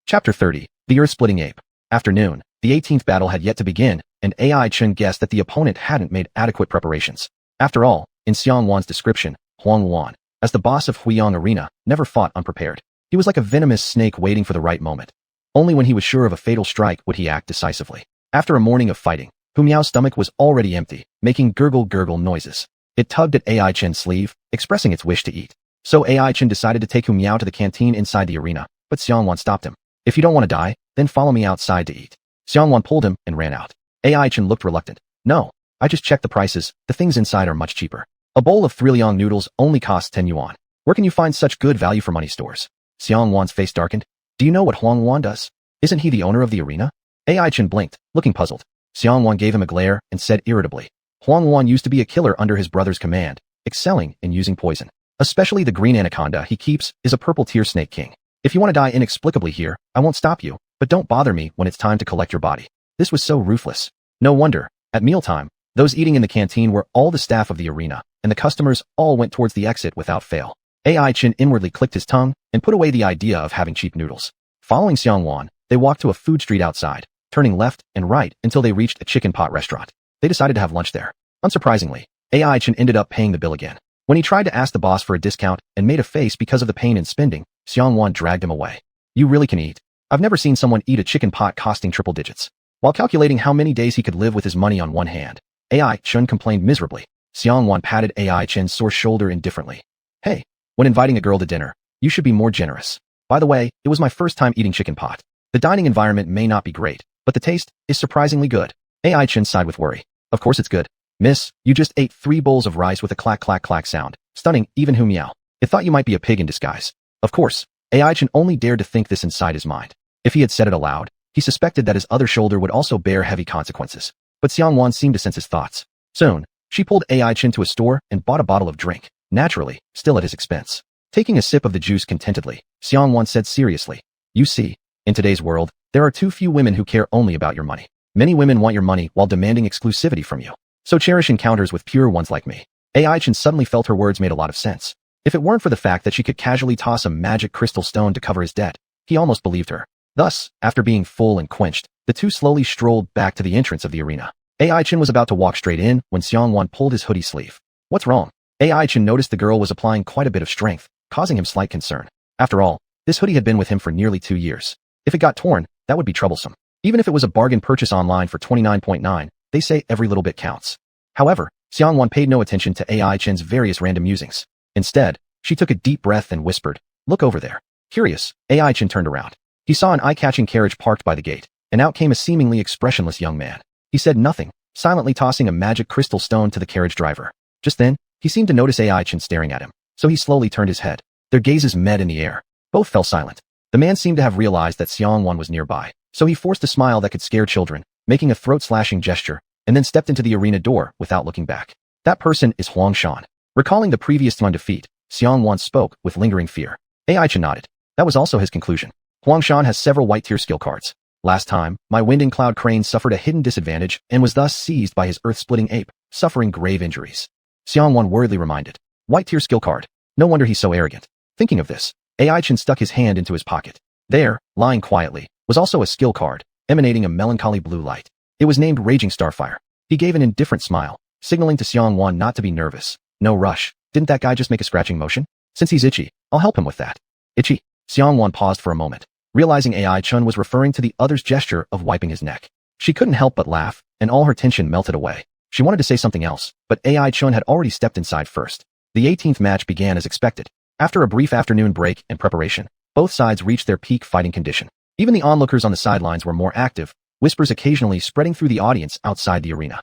Chapter 30, The Earth-Splitting Ape. Afternoon, the 18th battle had yet to begin, and AI Chen guessed that the opponent hadn't made adequate preparations. After all, in Xianhuan's description, Huanghuan, as the boss of Huyang Arena, never fought unprepared. He was like a venomous snake waiting for the right moment. Only when he was sure of a fatal strike would he act decisively. After a morning of fighting, Hu Miao's stomach was already empty, making gurgle-gurgle noises. It tugged at AI Chen's sleeve, expressing its wish to eat. So AI Chen decided to take Hu Miao to the canteen inside the arena, but Xianhuan stopped him. "If you don't want to die, then follow me outside to eat." Xianhuan pulled him and ran out. AI Chen looked reluctant. "No, I just checked the prices, the things inside are much cheaper. A bowl of 3 liang noodles only costs 10 yuan. Where can you find such good value for money stores?" Xianhuan's face darkened. "Do you know what Huanghuan does? Isn't he the owner of the arena?" AI Chen blinked, looking puzzled. Xianhuan gave him a glare and said irritably, "Huanghuan used to be a killer under his brother's command, excelling in using poison. Especially the green anaconda he keeps is a purple tear snake king. If you want to die inexplicably here, I won't stop you, but don't bother me when it's time to collect your body." This was so ruthless. No wonder, at mealtime, those eating in the canteen were all the staff of the arena, and the customers all went towards the exit without fail. AI Chen inwardly clicked his tongue and put away the idea of having cheap noodles. Following Xianhuan, they walked to a food street outside, turning left and right until they reached a chicken pot restaurant. They decided to have lunch there. Unsurprisingly, AI Chen ended up paying the bill again. When he tried to ask the boss for a discount and made a face because of the pain in spending, Xianhuan dragged him away. "You really can eat. I've never seen someone eat a chicken pot costing triple digits." While calculating how many days he could live with his money on one hand, AI Chen complained miserably. Xianhuan patted AI Chen's sore shoulder indifferently. Hey, when inviting a girl to dinner, you should be more generous. By the way, it was my first time eating chicken pot. The dining environment may not be great, but the taste is surprisingly good. AI Chin sighed with worry. Of course it's good. Miss, you just ate 3 bowls of rice with a clack clack clack sound. Stunning, even Hu Miao. It thought you might be a pig in disguise. Of course, AI Chin only dared to think this inside his mind. If he had said it aloud, he suspected that his other shoulder would also bear heavy consequences. But Xianhuan seemed to sense his thoughts. Soon, she pulled AI Chin to a store and bought a bottle of drink, naturally, still at his expense. Taking a sip of the juice contentedly, Xianhuan said seriously, "You see, in today's world, there are too few women who care only about your money. Many women want your money while demanding exclusivity from you. So cherish encounters with pure ones like me." AI Chin suddenly felt her words made a lot of sense. If it weren't for the fact that she could casually toss a magic crystal stone to cover his debt, he almost believed her. Thus, after being full and quenched, the two slowly strolled back to the entrance of the arena. AI Chin was about to walk straight in when Xianhuan pulled his hoodie sleeve. What's wrong? AI Chin noticed the girl was applying quite a bit of strength, causing him slight concern. After all, this hoodie had been with him for nearly 2 years. If it got torn, that would be troublesome. Even if it was a bargain purchase online for 29.9, they say every little bit counts. However, Xianhuan paid no attention to AI Chin's various random musings. Instead, she took a deep breath and whispered, "Look over there." Curious, AI Chin turned around. He saw an eye-catching carriage parked by the gate, and out came a seemingly expressionless young man. He said nothing, silently tossing a magic crystal stone to the carriage driver. Just then, he seemed to notice AI Chin staring at him, so he slowly turned his head. Their gazes met in the air. Both fell silent. The man seemed to have realized that Xianhuan was nearby, so he forced a smile that could scare children, making a throat-slashing gesture, and then stepped into the arena door without looking back. That person is Huangshan. Recalling the previous Tuan defeat, Xianhuan spoke with lingering fear. AI Chin nodded. That was also his conclusion. Huangshan has several white-tier skill cards. Last time, my wind and cloud crane suffered a hidden disadvantage and was thus seized by his earth-splitting ape, suffering grave injuries. Xianhuan worriedly reminded. White-tier skill card. No wonder he's so arrogant. Thinking of this, AI Chin stuck his hand into his pocket. There, lying quietly, was also a skill card, emanating a melancholy blue light. It was named Raging Starfire. He gave an indifferent smile, signaling to Xianhuan not to be nervous. No rush. Didn't that guy just make a scratching motion? Since he's itchy, I'll help him with that. Itchy? Xianhuan paused for a moment, realizing AI Chun was referring to the other's gesture of wiping his neck. She couldn't help but laugh, and all her tension melted away. She wanted to say something else, but AI Chun had already stepped inside first. The 18th match began as expected. After a brief afternoon break and preparation, both sides reached their peak fighting condition. Even the onlookers on the sidelines were more active, whispers occasionally spreading through the audience outside the arena.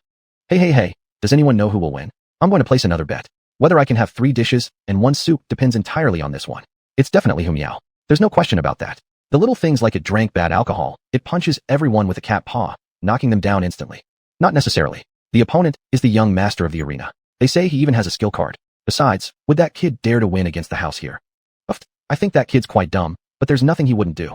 Hey, does anyone know who will win? I'm going to place another bet. Whether I can have 3 dishes and 1 soup depends entirely on this one. It's definitely Hu Miao. There's no question about that. The little things like it drank bad alcohol, it punches everyone with a cat paw, knocking them down instantly. Not necessarily. The opponent is the young master of the arena. They say he even has a skill card. Besides, would that kid dare to win against the house here? I think that kid's quite dumb, but there's nothing he wouldn't do.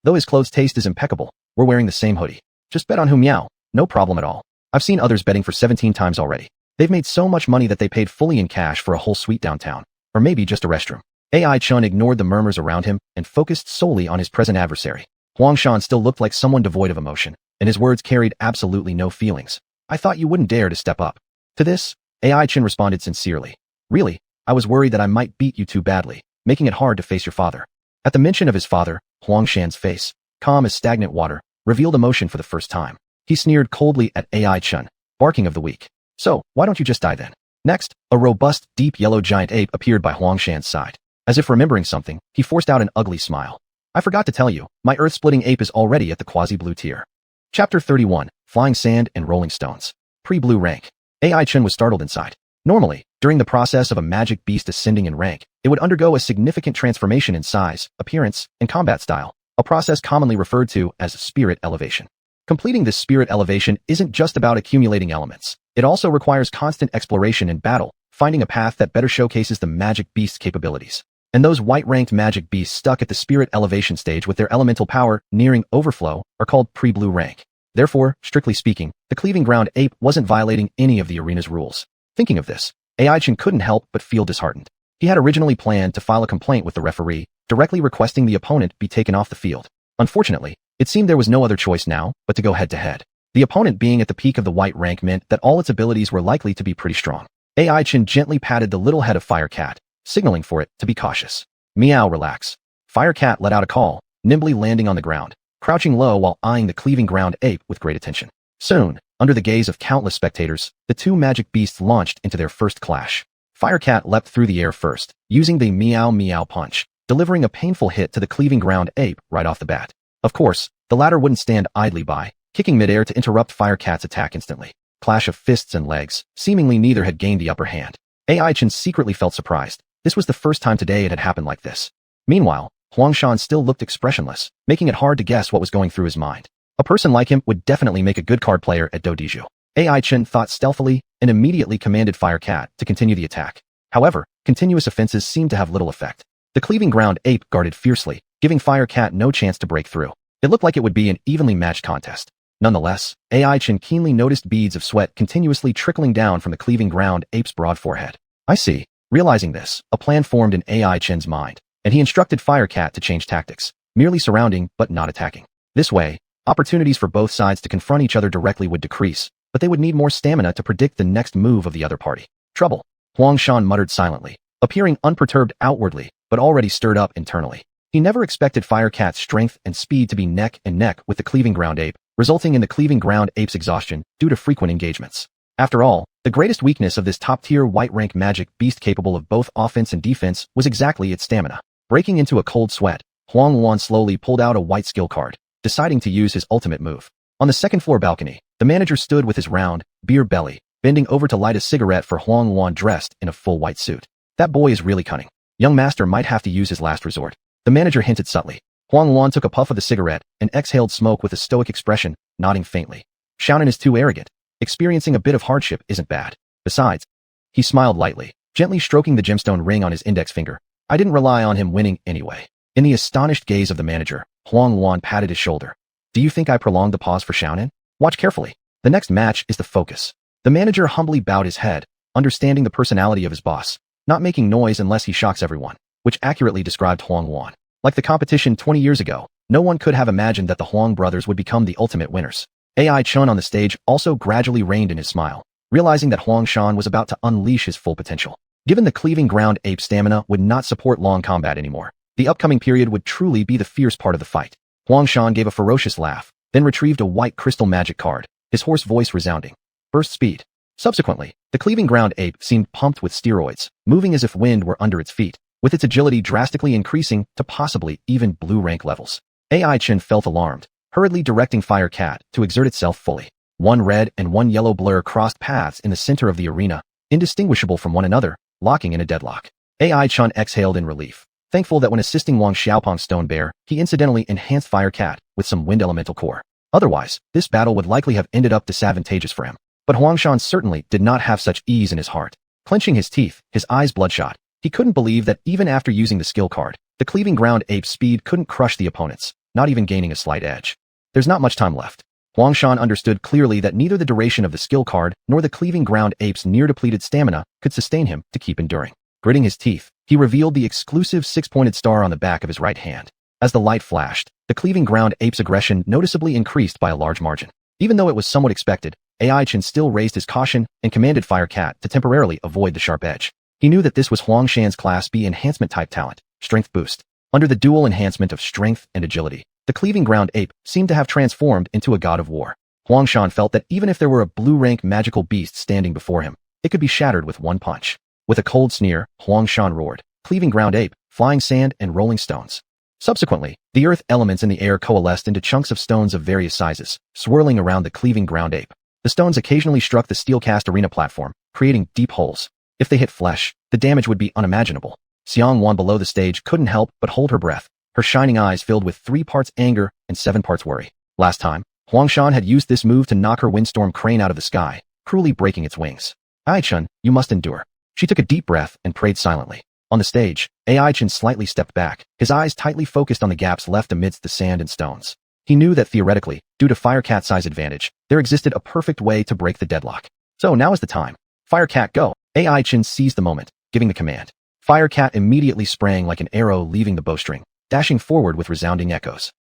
Though his clothes taste is impeccable, we're wearing the same hoodie. Just bet on Hu Miao. No problem at all. I've seen others betting for 17 times already. They've made so much money that they paid fully in cash for a whole suite downtown. Or maybe just a restroom. AI Chun ignored the murmurs around him and focused solely on his present adversary. Huangshan still looked like someone devoid of emotion, and his words carried absolutely no feelings. I thought you wouldn't dare to step up. To this, AI Chin responded sincerely. Really, I was worried that I might beat you too badly, making it hard to face your father. At the mention of his father, Huangshan's face, calm as stagnant water, revealed emotion for the first time. He sneered coldly at AI Chun, barking of the weak. So, why don't you just die then? Next, a robust, deep yellow giant ape appeared by Huangshan's side. As if remembering something, he forced out an ugly smile. I forgot to tell you, my earth-splitting ape is already at the quasi-blue tier. Chapter 31, Flying Sand and Rolling Stones. Pre-blue rank. AI Chun was startled inside. Normally, during the process of a magic beast ascending in rank, it would undergo a significant transformation in size, appearance, and combat style, a process commonly referred to as spirit elevation. Completing this spirit elevation isn't just about accumulating elements. It also requires constant exploration and battle, finding a path that better showcases the magic beast's capabilities. And those white-ranked magic beasts stuck at the spirit elevation stage with their elemental power nearing overflow are called pre-blue rank. Therefore, strictly speaking, the cleaving ground ape wasn't violating any of the arena's rules. Thinking of this, AI Chin couldn't help but feel disheartened. He had originally planned to file a complaint with the referee, directly requesting the opponent be taken off the field. Unfortunately, it seemed there was no other choice now but to go head-to-head. The opponent being at the peak of the white rank meant that all its abilities were likely to be pretty strong. AI Chin gently patted the little head of Fire Cat, signaling for it to be cautious. Meow, relax. Fire Cat let out a call, nimbly landing on the ground, crouching low while eyeing the cleaving ground ape with great attention. Soon, under the gaze of countless spectators, the two magic beasts launched into their first clash. Firecat leapt through the air first, using the meow meow punch, delivering a painful hit to the cleaving ground ape right off the bat. Of course, the latter wouldn't stand idly by, kicking midair to interrupt Firecat's attack instantly. Clash of fists and legs, seemingly neither had gained the upper hand. Ai-Chen secretly felt surprised. This was the first time today it had happened like this. Meanwhile, Huangshan still looked expressionless, making it hard to guess what was going through his mind. A person like him would definitely make a good card player at Dodiju. Ai-Chen thought stealthily and immediately commanded Firecat to continue the attack. However, continuous offenses seemed to have little effect. The cleaving ground ape guarded fiercely, giving Firecat no chance to break through. It looked like it would be an evenly matched contest. Nonetheless, Ai-Chen keenly noticed beads of sweat continuously trickling down from the cleaving ground ape's broad forehead. I see. Realizing this, a plan formed in Ai-Chen's mind, and he instructed Firecat to change tactics, merely surrounding but not attacking. This way, opportunities for both sides to confront each other directly would decrease, but they would need more stamina to predict the next move of the other party. Trouble. Huangshan muttered silently, appearing unperturbed outwardly, but already stirred up internally. He never expected Firecat's strength and speed to be neck and neck with the cleaving ground ape, resulting in the cleaving ground ape's exhaustion due to frequent engagements. After all, the greatest weakness of this top-tier white-rank magic beast capable of both offense and defense was exactly its stamina. Breaking into a cold sweat, xuanhuan slowly pulled out a white skill card, deciding to use his ultimate move. On the second-floor balcony, the manager stood with his round, beer belly, bending over to light a cigarette for xuanhuan dressed in a full white suit. That boy is really cunning. Young master might have to use his last resort. The manager hinted subtly. Xuanhuan took a puff of the cigarette and exhaled smoke with a stoic expression, nodding faintly. Xiaonan is too arrogant. Experiencing a bit of hardship isn't bad. Besides, he smiled lightly, gently stroking the gemstone ring on his index finger. I didn't rely on him winning anyway. In the astonished gaze of the manager, Xuanhuan patted his shoulder. Do you think I prolonged the pause for Xiaonan? Watch carefully. The next match is the focus. The manager humbly bowed his head, understanding the personality of his boss, not making noise unless he shocks everyone, which accurately described Xuanhuan. Like the competition 20 years ago, no one could have imagined that the Huang brothers would become the ultimate winners. Ai-Chen on the stage also gradually reined in his smile, realizing that Huangshan was about to unleash his full potential. Given the cleaving ground ape stamina would not support long combat anymore, the upcoming period would truly be the fierce part of the fight. Huangshan gave a ferocious laugh, then retrieved a white crystal magic card, his hoarse voice resounding. Burst speed. Subsequently, the cleaving ground ape seemed pumped with steroids, moving as if wind were under its feet, with its agility drastically increasing to possibly even blue rank levels. Ai-Chen felt alarmed, hurriedly directing Firecat to exert itself fully. One red and one yellow blur crossed paths in the center of the arena, indistinguishable from one another, locking in a deadlock. Ai-Chen exhaled in relief, thankful that when assisting Wang Xiaopong's stone bear, he incidentally enhanced Firecat with some wind elemental core. Otherwise, this battle would likely have ended up disadvantageous for him. But Huangshan certainly did not have such ease in his heart. Clenching his teeth, his eyes bloodshot, he couldn't believe that even after using the skill card, the cleaving ground ape's speed couldn't crush the opponents, not even gaining a slight edge. There's not much time left. Huangshan understood clearly that neither the duration of the skill card nor the cleaving ground ape's near-depleted stamina could sustain him to keep enduring. Gritting his teeth, he revealed the exclusive six-pointed star on the back of his right hand. As the light flashed, the cleaving ground ape's aggression noticeably increased by a large margin. Even though it was somewhat expected, Ai-Chen still raised his caution and commanded Firecat to temporarily avoid the sharp edge. He knew that this was Huangshan's Class B enhancement-type talent, Strength Boost. Under the dual enhancement of strength and agility, the cleaving ground ape seemed to have transformed into a god of war. Huangshan felt that even if there were a blue-rank magical beast standing before him, it could be shattered with one punch. With a cold sneer, Huangshan roared, cleaving ground ape, flying sand and rolling stones. Subsequently, the earth elements in the air coalesced into chunks of stones of various sizes, swirling around the cleaving ground ape. The stones occasionally struck the steel-cast arena platform, creating deep holes. If they hit flesh, the damage would be unimaginable. Xianhuan below the stage couldn't help but hold her breath, her shining eyes filled with 3 parts anger and 7 parts worry. Last time, Huangshan had used this move to knock her windstorm crane out of the sky, cruelly breaking its wings. Ai-Chen, you must endure. She took a deep breath and prayed silently. On the stage, Ai-Chen slightly stepped back, his eyes tightly focused on the gaps left amidst the sand and stones. He knew that theoretically, due to Firecat's size advantage, there existed a perfect way to break the deadlock. So now is the time. Firecat, go! Ai-Chen seized the moment, giving the command. Firecat immediately sprang like an arrow leaving the bowstring, dashing forward with resounding echoes.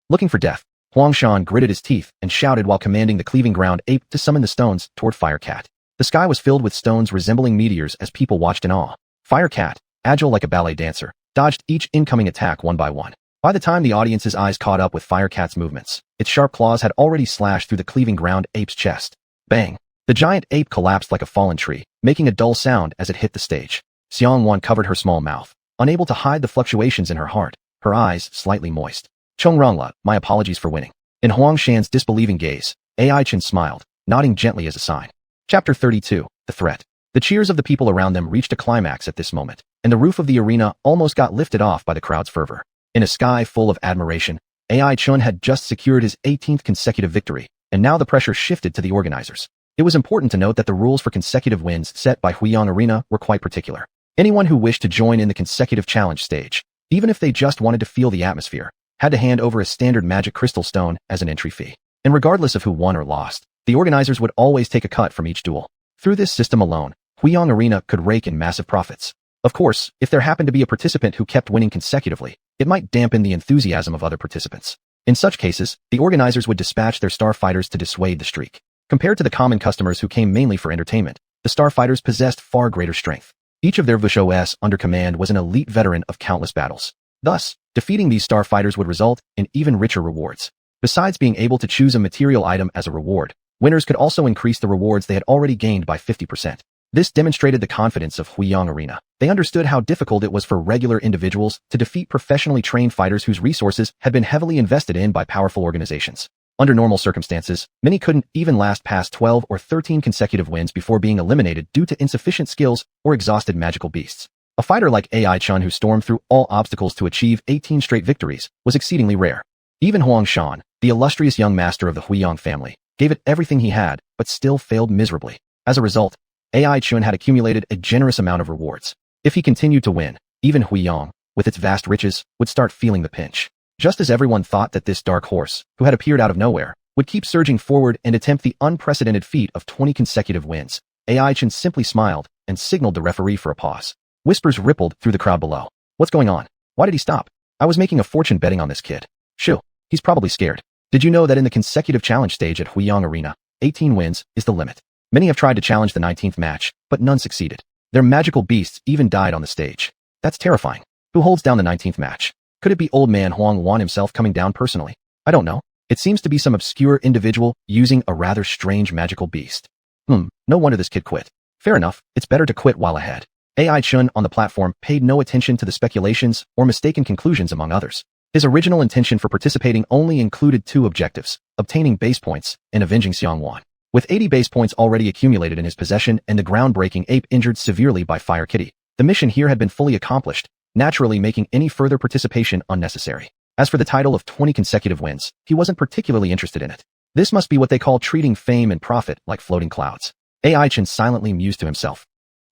Looking for death, Huangshan gritted his teeth and shouted while commanding the cleaving ground ape to summon the stones toward Firecat. The sky was filled with stones resembling meteors as people watched in awe. Firecat, agile like a ballet dancer, dodged each incoming attack one by one. By the time the audience's eyes caught up with Firecat's movements, its sharp claws had already slashed through the cleaving ground ape's chest. Bang! The giant ape collapsed like a fallen tree, making a dull sound as it hit the stage. Xianhuan covered her small mouth, unable to hide the fluctuations in her heart, her eyes slightly moist. Chongrongla, my apologies for winning. In Huang Shan's disbelieving gaze, Ai Chen smiled, nodding gently as a sign. Chapter 32, The Threat. The cheers of the people around them reached a climax at this moment, and the roof of the arena almost got lifted off by the crowd's fervor. In a sky full of admiration, Ai Chen had just secured his 18th consecutive victory, and now the pressure shifted to the organizers. It was important to note that the rules for consecutive wins set by Huiyang Arena were quite particular. Anyone who wished to join in the consecutive challenge stage, even if they just wanted to feel the atmosphere, had to hand over a standard magic crystal stone as an entry fee. And regardless of who won or lost, the organizers would always take a cut from each duel. Through this system alone, Huiyang Arena could rake in massive profits. Of course, if there happened to be a participant who kept winning consecutively, it might dampen the enthusiasm of other participants. In such cases, the organizers would dispatch their starfighters to dissuade the streak. Compared to the common customers who came mainly for entertainment, the starfighters possessed far greater strength. Each of their Vushos under command was an elite veteran of countless battles. Thus, defeating these starfighters would result in even richer rewards. Besides being able to choose a material item as a reward, winners could also increase the rewards they had already gained by 50%. This demonstrated the confidence of Huiyang Arena. They understood how difficult it was for regular individuals to defeat professionally trained fighters whose resources had been heavily invested in by powerful organizations. Under normal circumstances, many couldn't even last past 12 or 13 consecutive wins before being eliminated due to insufficient skills or exhausted magical beasts. A fighter like Ai Chen who stormed through all obstacles to achieve 18 straight victories was exceedingly rare. Even Huang Shan, the illustrious young master of the Huiyang family, gave it everything he had, but still failed miserably. As a result, Ai Chen had accumulated a generous amount of rewards. If he continued to win, even Huiyang, with its vast riches, would start feeling the pinch. Just as everyone thought that this dark horse, who had appeared out of nowhere, would keep surging forward and attempt the unprecedented feat of 20 consecutive wins, Ai Chen simply smiled and signaled the referee for a pause. Whispers rippled through the crowd below. What's going on? Why did he stop? I was making a fortune betting on this kid. Shoo, he's probably scared. Did you know that in the consecutive challenge stage at Huiyang Arena, 18 wins is the limit? Many have tried to challenge the 19th match, but none succeeded. Their magical beasts even died on the stage. That's terrifying. Who holds down the 19th match? Could it be old man xuanhuan himself coming down personally? I don't know. It seems to be some obscure individual using a rather strange magical beast. No wonder this kid quit. Fair enough, it's better to quit while ahead. Ai Chen on the platform paid no attention to the speculations or mistaken conclusions among others. His original intention for participating only included two objectives, obtaining base points and avenging Xianhuan. With 80 base points already accumulated in his possession and the groundbreaking ape injured severely by Fire Kitty, the mission here had been fully accomplished, naturally making any further participation unnecessary. As for the title of 20 consecutive wins, he wasn't particularly interested in it. This must be what they call treating fame and profit like floating clouds. Ai Chen silently mused to himself.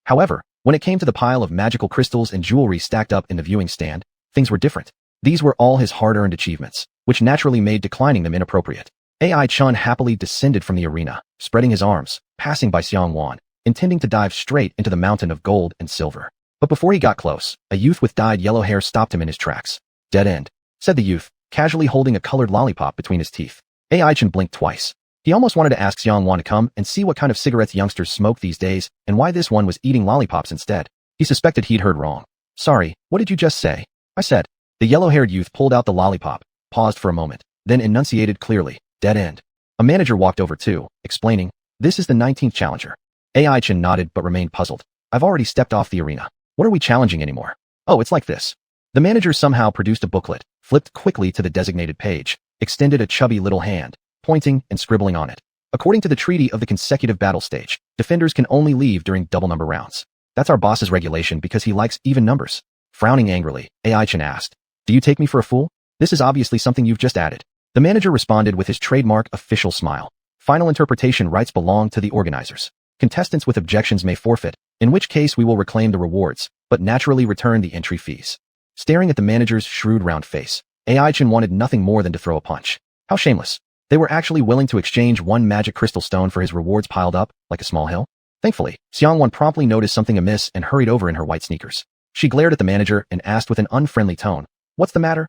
However, when it came to the pile of magical crystals and jewelry stacked up in the viewing stand, things were different. These were all his hard-earned achievements, which naturally made declining them inappropriate. Ai Chen happily descended from the arena, spreading his arms, passing by Xianhuan, intending to dive straight into the mountain of gold and silver. But before he got close, a youth with dyed yellow hair stopped him in his tracks. Dead end, said the youth, casually holding a colored lollipop between his teeth. Ai Chen blinked twice. He almost wanted to ask Xianhuan to come and see what kind of cigarettes youngsters smoke these days and why this one was eating lollipops instead. He suspected he'd heard wrong. Sorry, what did you just say? I said. The yellow-haired youth pulled out the lollipop, paused for a moment, then enunciated clearly, dead end. A manager walked over too, explaining, this is the 19th challenger. Ai Chen nodded but remained puzzled. I've already stepped off the arena. What are we challenging anymore? Oh, it's like this. The manager somehow produced a booklet, flipped quickly to the designated page, extended a chubby little hand, pointing and scribbling on it. According to the treaty of the consecutive battle stage, defenders can only leave during double number rounds. That's our boss's regulation because he likes even numbers. Frowning angrily, Ai Chen asked, do you take me for a fool? This is obviously something you've just added. The manager responded with his trademark official smile. Final interpretation rights belong to the organizers. Contestants with objections may forfeit, in which case we will reclaim the rewards, but naturally return the entry fees. Staring at the manager's shrewd round face, Ai Chen wanted nothing more than to throw a punch. How shameless. They were actually willing to exchange one magic crystal stone for his rewards piled up like a small hill. Thankfully, Xianhuan promptly noticed something amiss and hurried over in her white sneakers. She glared at the manager and asked with an unfriendly tone, what's the matter?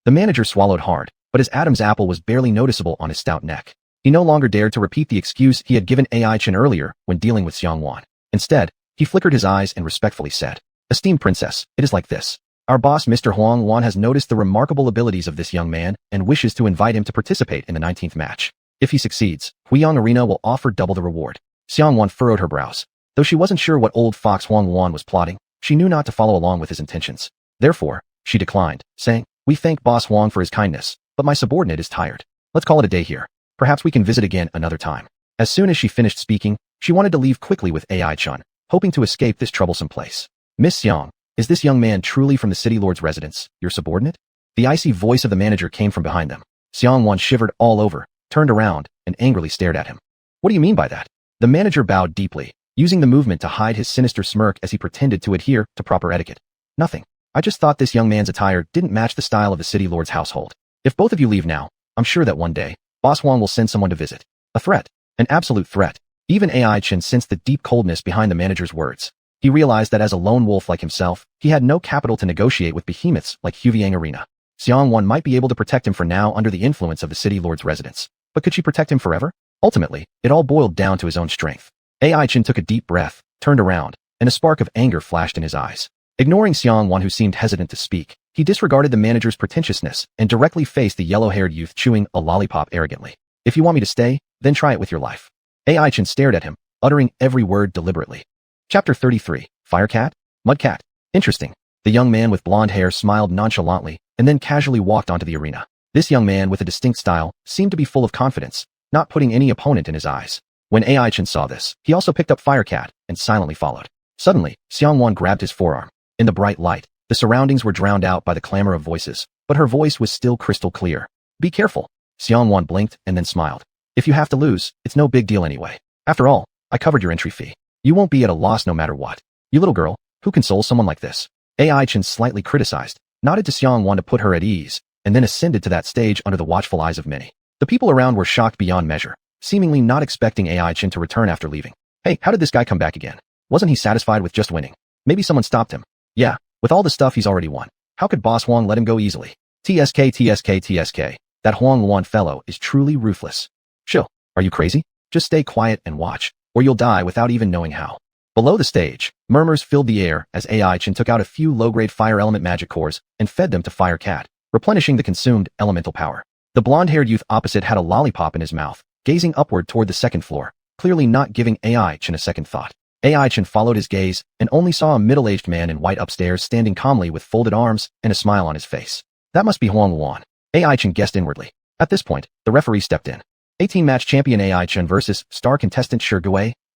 The manager swallowed hard, but his Adam's apple was barely noticeable on his stout neck. He no longer dared to repeat the excuse he had given Ai Chen earlier when dealing with Xianhuan. Instead, he flickered his eyes and respectfully said, esteemed princess, it is like this. Our boss Mr. Xuanhuan has noticed the remarkable abilities of this young man and wishes to invite him to participate in the 19th match. If he succeeds, Huyang Arena will offer double the reward. Xianhuan furrowed her brows. Though she wasn't sure what old fox Xuanhuan was plotting, she knew not to follow along with his intentions. Therefore, she declined, saying, "We thank Boss Huang for his kindness, but my subordinate is tired. Let's call it a day here. Perhaps we can visit again another time." As soon as she finished speaking, she wanted to leave quickly with AI Chun, hoping to escape this troublesome place. "Miss Xiang, is this young man truly from the city lord's residence, your subordinate?" The icy voice of the manager came from behind them. Xianhuan shivered all over, turned around, and angrily stared at him. "What do you mean by that?" The manager bowed deeply, using the movement to hide his sinister smirk as he pretended to adhere to proper etiquette. "Nothing. I just thought this young man's attire didn't match the style of the city lord's household. If both of you leave now, I'm sure that one day, Boss Huang will send someone to visit." A threat. An absolute threat. Even AI Chen sensed the deep coldness behind the manager's words. He realized that as a lone wolf like himself, he had no capital to negotiate with behemoths like Huyang Arena. Xianhuan might be able to protect him for now under the influence of the city lord's residence. But could she protect him forever? Ultimately, it all boiled down to his own strength. AI Chen took a deep breath, turned around, and a spark of anger flashed in his eyes. Ignoring Xianhuan, who seemed hesitant to speak, he disregarded the manager's pretentiousness and directly faced the yellow-haired youth chewing a lollipop arrogantly. "If you want me to stay, then try it with your life." AI Chen stared at him, uttering every word deliberately. Chapter 33, Firecat? Mudcat. Interesting. The young man with blonde hair smiled nonchalantly and then casually walked onto the arena. This young man with a distinct style seemed to be full of confidence, not putting any opponent in his eyes. When AI Chen saw this, he also picked up Firecat and silently followed. Suddenly, Xianhuan grabbed his forearm. In the bright light, the surroundings were drowned out by the clamor of voices, but her voice was still crystal clear. "Be careful." Xianhuan blinked and then smiled. "If you have to lose, it's no big deal anyway. After all, I covered your entry fee. You won't be at a loss no matter what. You little girl, who consoles someone like this?" AI Chen slightly criticized, nodded to Xianhuan to put her at ease, and then ascended to that stage under the watchful eyes of many. The people around were shocked beyond measure, seemingly not expecting AI Chen to return after leaving. Hey, how did this guy come back again? Wasn't he satisfied with just winning? Maybe someone stopped him. Yeah, with all the stuff he's already won. How could Boss Huang let him go easily? TSK. That Huang fellow is truly ruthless. Chill. Are you crazy? Just stay quiet and watch, or you'll die without even knowing how. Below the stage, murmurs filled the air as AI Chen took out a few low-grade fire element magic cores and fed them to Firecat, replenishing the consumed elemental power. The blonde-haired youth opposite had a lollipop in his mouth, gazing upward toward the second floor, clearly not giving AI Chen a second thought. AI Chen followed his gaze and only saw a middle-aged man in white upstairs standing calmly with folded arms and a smile on his face. That must be Xuanhuan. AI Chen guessed inwardly. At this point, the referee stepped in. 18-match champion AI Chen versus star contestant Shi,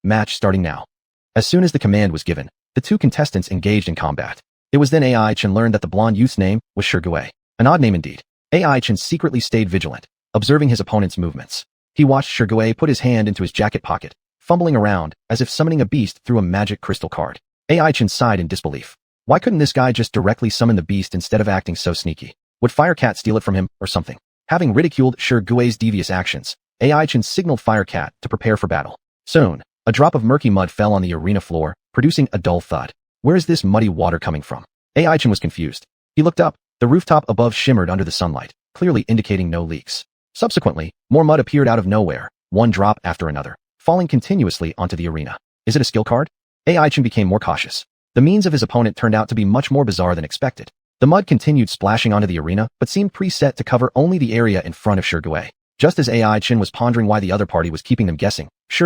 match starting now. As soon as the command was given, the two contestants engaged in combat. It was then AI Chen learned that the blonde youth's name was Shi. An odd name indeed. AI Chen secretly stayed vigilant, observing his opponent's movements. He watched Shi put his hand into his jacket pocket, fumbling around as if summoning a beast through a magic crystal card. AI Chen sighed in disbelief. Why couldn't this guy just directly summon the beast instead of acting so sneaky? Would Firecat steal it from him or something? Having ridiculed Shi devious actions, AI Chen signaled Firecat to prepare for battle. Soon, a drop of murky mud fell on the arena floor, producing a dull thud. Where is this muddy water coming from? AI Chen was confused. He looked up. The rooftop above shimmered under the sunlight, clearly indicating no leaks. Subsequently, more mud appeared out of nowhere, one drop after another, falling continuously onto the arena. Is it a skill card? AI Chen became more cautious. The means of his opponent turned out to be much more bizarre than expected. The mud continued splashing onto the arena, but seemed preset to cover only the area in front of Shi. Just as AI Chen was pondering why the other party was keeping them guessing, Shi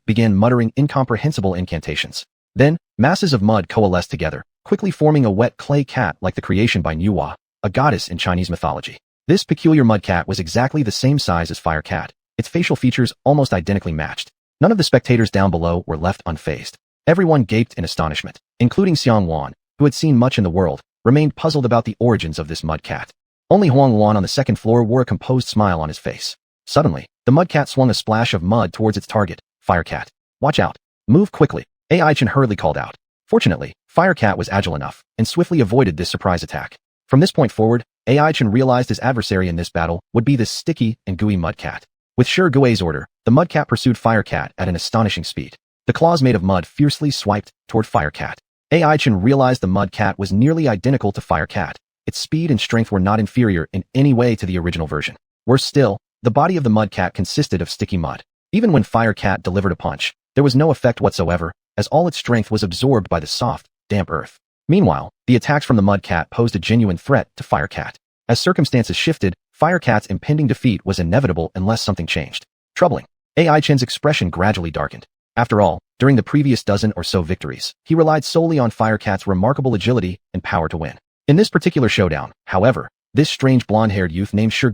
began muttering incomprehensible incantations. Then, masses of mud coalesced together, quickly forming a wet clay cat like the creation by Nuwa, a goddess in Chinese mythology. This peculiar mud cat was exactly the same size as Firecat, its facial features almost identically matched. None of the spectators down below were left unfazed. Everyone gaped in astonishment, including Xianhuan, who had seen much in the world, remained puzzled about the origins of this mud cat. Only Xuanhuan on the second floor wore a composed smile on his face. Suddenly, the mud cat swung a splash of mud towards its target, Firecat. Watch out. Move quickly. AI Chen hurriedly called out. Fortunately, Firecat was agile enough and swiftly avoided this surprise attack. From this point forward, AI Chen realized his adversary in this battle would be this sticky and gooey mud cat. With Shi order, the mud cat pursued Firecat at an astonishing speed. The claws made of mud fiercely swiped toward Firecat. AI Chen realized the mud cat was nearly identical to Firecat. Its speed and strength were not inferior in any way to the original version. Worse still, the body of the mud cat consisted of sticky mud. Even when Firecat delivered a punch, there was no effect whatsoever, as all its strength was absorbed by the soft, damp earth. Meanwhile, the attacks from the mud cat posed a genuine threat to Firecat. As circumstances shifted, Firecat's impending defeat was inevitable unless something changed. Troubling. AI Chen's expression gradually darkened. After all, during the previous dozen or so victories, he relied solely on Firecat's remarkable agility and power to win. In this particular showdown, however, this strange blonde-haired youth named Shi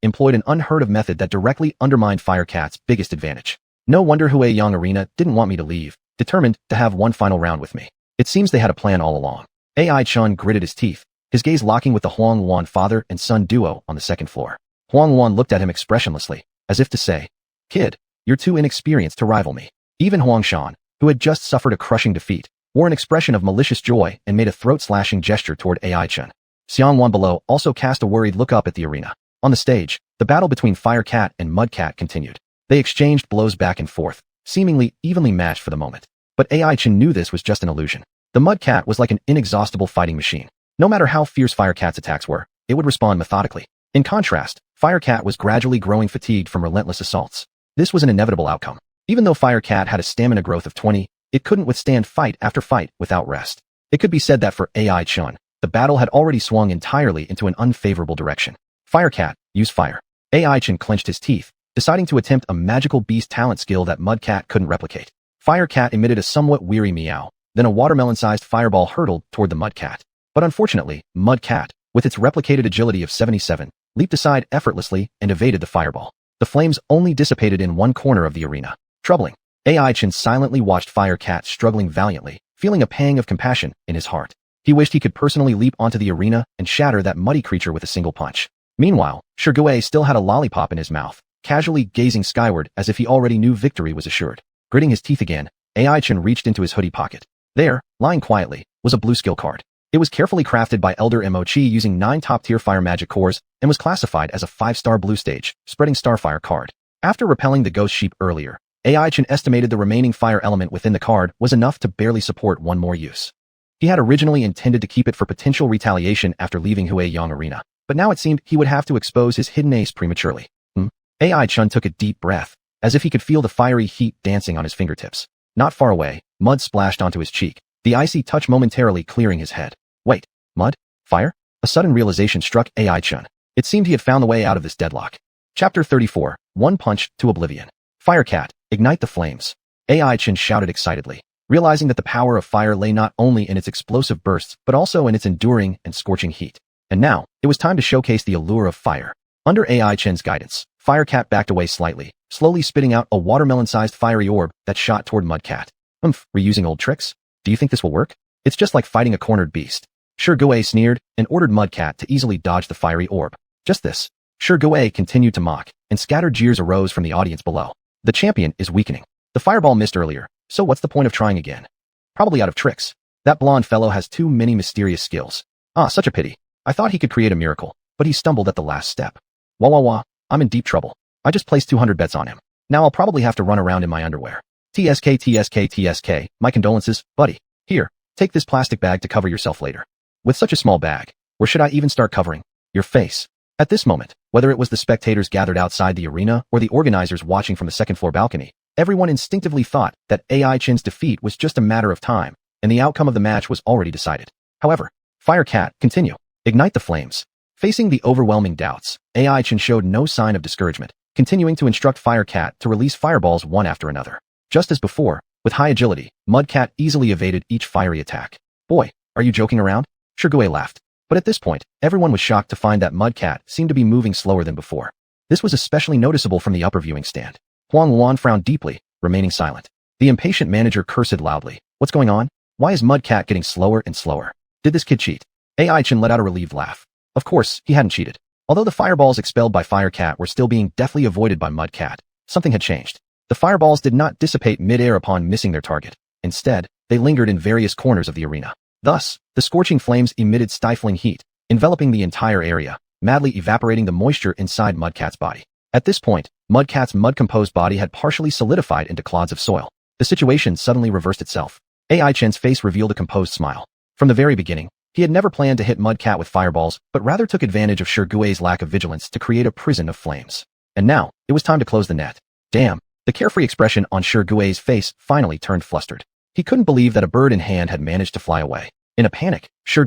employed an unheard-of method that directly undermined Firecat's biggest advantage. No wonder Xuanhuan Arena didn't want me to leave, determined to have one final round with me. It seems they had a plan all along. AI Chen gritted his teeth, his gaze locking with the xuanhuan father and son duo on the second floor. Xuanhuan looked at him expressionlessly, as if to say, "Kid, you're too inexperienced to rival me." Even Huangshan, who had just suffered a crushing defeat, wore an expression of malicious joy and made a throat-slashing gesture toward AI Chen. Xianhuan below also cast a worried look up at the arena. On the stage, the battle between Firecat and Mudcat continued. They exchanged blows back and forth, seemingly evenly matched for the moment. But AI Chen knew this was just an illusion. The Mudcat was like an inexhaustible fighting machine. No matter how fierce Firecat's attacks were, it would respond methodically. In contrast, Firecat was gradually growing fatigued from relentless assaults. This was an inevitable outcome. Even though Firecat had a stamina growth of 20, it couldn't withstand fight after fight without rest. It could be said that for AI Chen, the battle had already swung entirely into an unfavorable direction. Firecat, use fire. AI Chen clenched his teeth, deciding to attempt a magical beast talent skill that Mudcat couldn't replicate. Firecat emitted a somewhat weary meow, then a watermelon-sized fireball hurtled toward the Mudcat. But unfortunately, Mudcat, with its replicated agility of 77, leaped aside effortlessly and evaded the fireball. The flames only dissipated in one corner of the arena. Troubling. AI Chen silently watched Firecat struggling valiantly, feeling a pang of compassion in his heart. He wished he could personally leap onto the arena and shatter that muddy creature with a single punch. Meanwhile, Shi still had a lollipop in his mouth, casually gazing skyward as if he already knew victory was assured. Gritting his teeth again, AI Chen reached into his hoodie pocket. There, lying quietly, was a blue skill card. It was carefully crafted by Elder Mochi using 9 top-tier fire magic cores and was classified as a 5-star blue stage, spreading starfire card. After repelling the ghost sheep earlier, AI Chen estimated the remaining fire element within the card was enough to barely support one more use. He had originally intended to keep it for potential retaliation after leaving Xuanhuan Arena, but now it seemed he would have to expose his hidden ace prematurely. AI Chen took a deep breath, as if he could feel the fiery heat dancing on his fingertips. Not far away, mud splashed onto his cheek, the icy touch momentarily clearing his head. Wait, mud? Fire? A sudden realization struck AI Chen. It seemed he had found the way out of this deadlock. Chapter 34, One Punch to Oblivion. Firecat, ignite the flames. AI Chen shouted excitedly, realizing that the power of fire lay not only in its explosive bursts but also in its enduring and scorching heat. And now, it was time to showcase the allure of fire. Under AI Chen's guidance, Firecat backed away slightly, slowly spitting out a watermelon-sized fiery orb that shot toward Mudcat. Reusing old tricks? Do you think this will work? It's just like fighting a cornered beast. Shi sneered and ordered Mudcat to easily dodge the fiery orb. Just this. Shi continued to mock, and scattered jeers arose from the audience below. The champion is weakening. The fireball missed earlier, so what's the point of trying again? Probably out of tricks. That blonde fellow has too many mysterious skills. Such a pity. I thought he could create a miracle, but he stumbled at the last step. Wah, I'm in deep trouble. I just placed 200 bets on him. Now I'll probably have to run around in my underwear. TSK, my condolences, buddy. Here, take this plastic bag to cover yourself later. With such a small bag, where should I even start covering? Your face. At this moment, whether it was the spectators gathered outside the arena or the organizers watching from the second-floor balcony, everyone instinctively thought that AI Chen's defeat was just a matter of time, and the outcome of the match was already decided. However, Firecat, continue. Ignite the flames. Facing the overwhelming doubts, AI Chen showed no sign of discouragement, continuing to instruct Firecat to release fireballs one after another. Just as before, with high agility, Mudcat easily evaded each fiery attack. Boy, are you joking around? Shi laughed. But at this point, everyone was shocked to find that Mudcat seemed to be moving slower than before. This was especially noticeable from the upper viewing stand. Huanhuan frowned deeply, remaining silent. The impatient manager cursed loudly. What's going on? Why is Mudcat getting slower and slower? Did this kid cheat? AI Chen let out a relieved laugh. Of course, he hadn't cheated. Although the fireballs expelled by Firecat were still being deftly avoided by Mudcat, something had changed. The fireballs did not dissipate mid-air upon missing their target. Instead, they lingered in various corners of the arena. Thus, the scorching flames emitted stifling heat, enveloping the entire area, madly evaporating the moisture inside Mudcat's body. At this point, Mudcat's mud-composed body had partially solidified into clods of soil. The situation suddenly reversed itself. AI Chen's face revealed a composed smile. From the very beginning, he had never planned to hit Mudcat with fireballs, but rather took advantage of Shi lack of vigilance to create a prison of flames. And now, it was time to close the net. Damn, the carefree expression on Shi face finally turned flustered. He couldn't believe that a bird in hand had managed to fly away. In a panic, Shi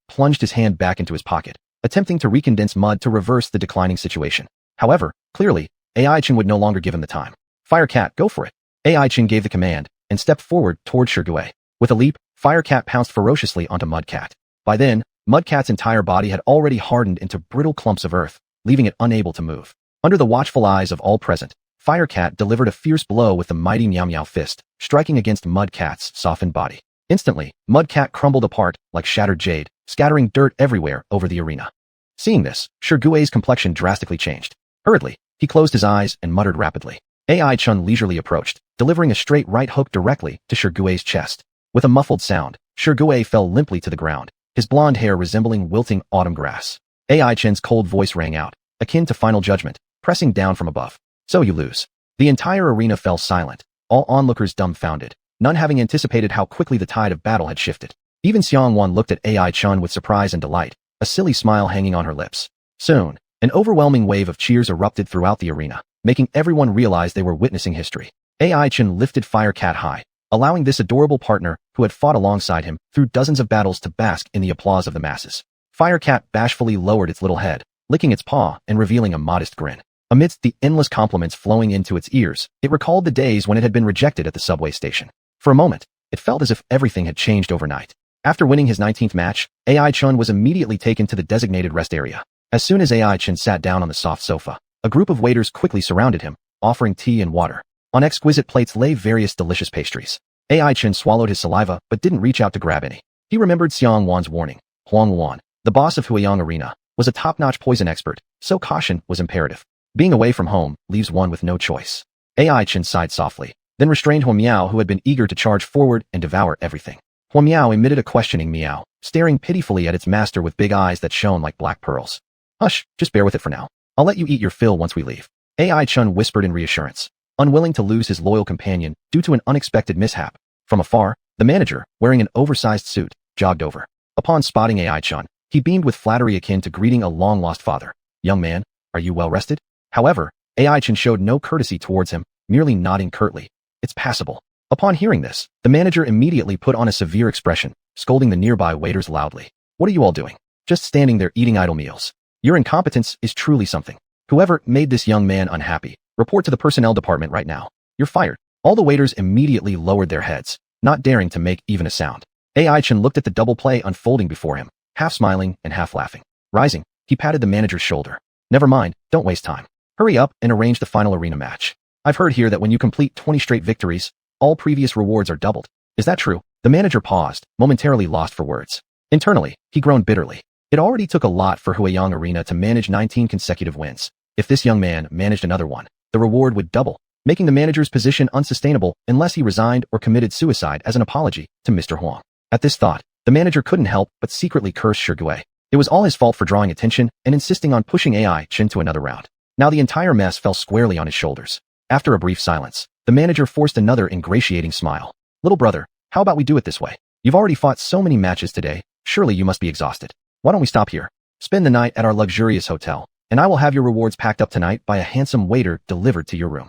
plunged his hand back into his pocket, attempting to recondense mud to reverse the declining situation. However, clearly, AI Chin would no longer give him the time. Firecat, go for it. AI Chin gave the command and stepped forward toward Shirgue. With a leap, Firecat pounced ferociously onto Mudcat. By then, Mudcat's entire body had already hardened into brittle clumps of earth, leaving it unable to move. Under the watchful eyes of all present, Firecat delivered a fierce blow with the mighty Meow Meow fist, striking against Mudcat's softened body. Instantly, Mudcat crumbled apart like shattered jade, scattering dirt everywhere over the arena. Seeing this, Shirgue's complexion drastically changed. Hurriedly, he closed his eyes and muttered rapidly. AI Chun leisurely approached, delivering a straight right hook directly to Shirgue's chest. With a muffled sound, Shirgue fell limply to the ground, his blonde hair resembling wilting autumn grass. AI Chin's cold voice rang out, akin to final judgment, pressing down from above. So you lose. The entire arena fell silent, all onlookers dumbfounded, none having anticipated how quickly the tide of battle had shifted. Even xuanhuan looked at AI Chun with surprise and delight, a silly smile hanging on her lips. Soon, an overwhelming wave of cheers erupted throughout the arena, making everyone realize they were witnessing history. AI Chin lifted Firecat high, allowing this adorable partner, who had fought alongside him through dozens of battles, to bask in the applause of the masses. Firecat bashfully lowered its little head, licking its paw and revealing a modest grin. Amidst the endless compliments flowing into its ears, it recalled the days when it had been rejected at the subway station. For a moment, it felt as if everything had changed overnight. After winning his 19th match, AI Chun was immediately taken to the designated rest area. As soon as AI Chun sat down on the soft sofa, a group of waiters quickly surrounded him, offering tea and water. On exquisite plates lay various delicious pastries. AI Chun swallowed his saliva but didn't reach out to grab any. He remembered Xianhuan's warning. Xuanhuan, the boss of Huiyang Arena, was a top-notch poison expert, so caution was imperative. Being away from home leaves one with no choice. AI Chun sighed softly, then restrained Huo Miao, who had been eager to charge forward and devour everything. Huo Miao emitted a questioning meow, staring pitifully at its master with big eyes that shone like black pearls. Hush, just bear with it for now. I'll let you eat your fill once we leave. AI Chun whispered in reassurance, unwilling to lose his loyal companion due to an unexpected mishap. From afar, the manager, wearing an oversized suit, jogged over. Upon spotting AI Chun, he beamed with flattery akin to greeting a long-lost father. Young man, are you well rested? However, AI Chun showed no courtesy towards him, merely nodding curtly. It's passable. Upon hearing this, the manager immediately put on a severe expression, scolding the nearby waiters loudly. What are you all doing? Just standing there eating idle meals. Your incompetence is truly something. Whoever made this young man unhappy, report to the personnel department right now. You're fired. All the waiters immediately lowered their heads, not daring to make even a sound. AI Chun looked at the double play unfolding before him, half smiling and half laughing. Rising, he patted the manager's shoulder. Never mind, don't waste time. Hurry up and arrange the final arena match. I've heard here that when you complete 20 straight victories, all previous rewards are doubled. Is that true? The manager paused, momentarily lost for words. Internally, he groaned bitterly. It already took a lot for Huiyang Arena to manage 19 consecutive wins. If this young man managed another one, the reward would double, making the manager's position unsustainable unless he resigned or committed suicide as an apology to Mr. Huang. At this thought, the manager couldn't help but secretly curse Shirgue. It was all his fault for drawing attention and insisting on pushing AI Chin to another round. Now the entire mess fell squarely on his shoulders. After a brief silence, the manager forced another ingratiating smile. Little brother, how about we do it this way? You've already fought so many matches today, surely you must be exhausted. Why don't we stop here? Spend the night at our luxurious hotel, and I will have your rewards packed up tonight by a handsome waiter delivered to your room.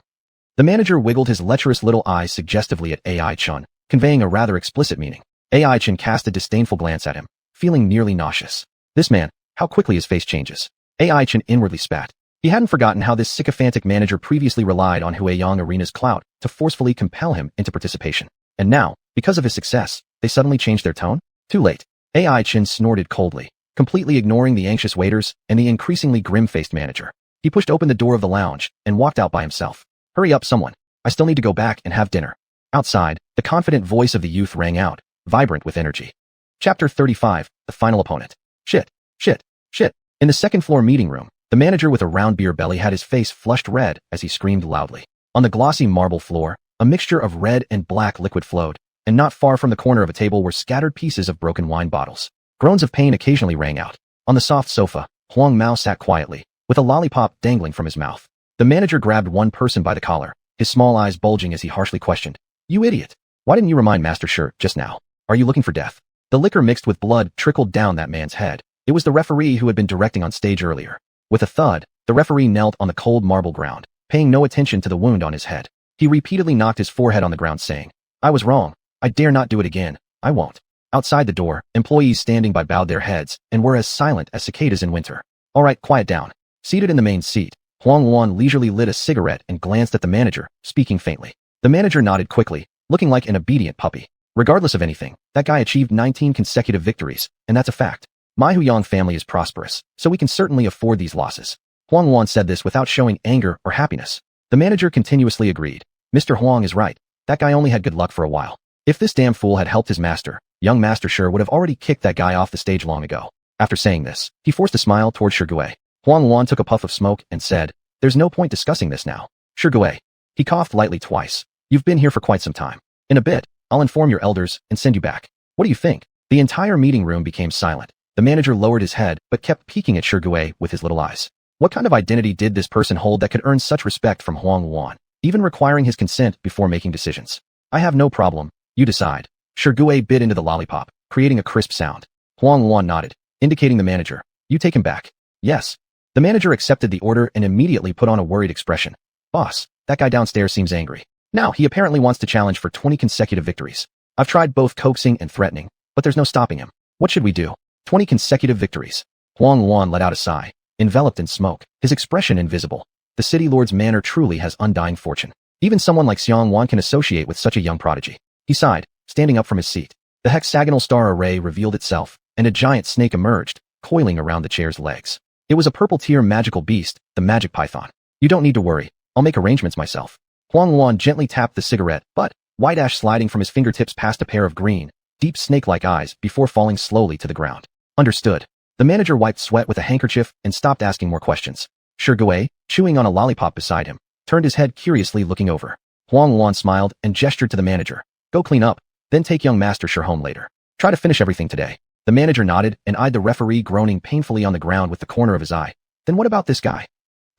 The manager wiggled his lecherous little eyes suggestively at AI Chun, conveying a rather explicit meaning. AI Chun cast a disdainful glance at him, feeling nearly nauseous. This man, how quickly his face changes. AI Chun inwardly spat. He hadn't forgotten how this sycophantic manager previously relied on Huiyang Arena's clout to forcefully compel him into participation. And now, because of his success, they suddenly changed their tone? Too late. AI Chin snorted coldly, completely ignoring the anxious waiters and the increasingly grim-faced manager. He pushed open the door of the lounge and walked out by himself. Hurry up, someone. I still need to go back and have dinner. Outside, the confident voice of the youth rang out, vibrant with energy. Chapter 35, The Final Opponent. Shit, shit, shit. In the second-floor meeting room, the manager with a round beer belly had his face flushed red as he screamed loudly. On the glossy marble floor, a mixture of red and black liquid flowed, and not far from the corner of a table were scattered pieces of broken wine bottles. Groans of pain occasionally rang out. On the soft sofa, Huang Mao sat quietly, with a lollipop dangling from his mouth. The manager grabbed one person by the collar, his small eyes bulging as he harshly questioned. You idiot! Why didn't you remind Master Shi just now? Are you looking for death? The liquor mixed with blood trickled down that man's head. It was the referee who had been directing on stage earlier. With a thud, the referee knelt on the cold marble ground, paying no attention to the wound on his head. He repeatedly knocked his forehead on the ground saying, I was wrong. I dare not do it again. I won't. Outside the door, employees standing by bowed their heads and were as silent as cicadas in winter. All right, quiet down. Seated in the main seat, Xuanhuan leisurely lit a cigarette and glanced at the manager, speaking faintly. The manager nodded quickly, looking like an obedient puppy. Regardless of anything, that guy achieved 19 consecutive victories, and that's a fact. My Huyang family is prosperous, so we can certainly afford these losses. Xuanhuan said this without showing anger or happiness. The manager continuously agreed. Mr. Huang is right. That guy only had good luck for a while. If this damn fool had helped his master, young Master Shi would have already kicked that guy off the stage long ago. After saying this, he forced a smile toward Shigue. Xuanhuan took a puff of smoke and said, "There's no point discussing this now. Shigue." He coughed lightly twice. "You've been here for quite some time. In a bit, I'll inform your elders and send you back. What do you think?" The entire meeting room became silent. The manager lowered his head but kept peeking at Shigue with his little eyes. What kind of identity did this person hold that could earn such respect from Xuanhuan, even requiring his consent before making decisions? "I have no problem. You decide." Shigue bit into the lollipop, creating a crisp sound. Xuanhuan nodded, indicating the manager. "You take him back." "Yes." The manager accepted the order and immediately put on a worried expression. "Boss, that guy downstairs seems angry. Now, he apparently wants to challenge for 20 consecutive victories. I've tried both coaxing and threatening, but there's no stopping him. What should we do?" 20 consecutive victories. Xuanhuan let out a sigh, enveloped in smoke, his expression invisible. The city lord's manner truly has undying fortune. Even someone like Xianxia can associate with such a young prodigy. He sighed, standing up from his seat. The hexagonal star array revealed itself, and a giant snake emerged, coiling around the chair's legs. It was a purple-tier magical beast, the magic python. "You don't need to worry. I'll make arrangements myself." Xuanhuan gently tapped the cigarette, but, white ash sliding from his fingertips past a pair of green, deep snake-like eyes before falling slowly to the ground. "Understood." The manager wiped sweat with a handkerchief and stopped asking more questions. Shigue, chewing on a lollipop beside him, turned his head curiously looking over. Xuanhuan smiled and gestured to the manager. "Go clean up, then take young Master Shi home later. Try to finish everything today." The manager nodded and eyed the referee groaning painfully on the ground with the corner of his eye. "Then what about this guy?"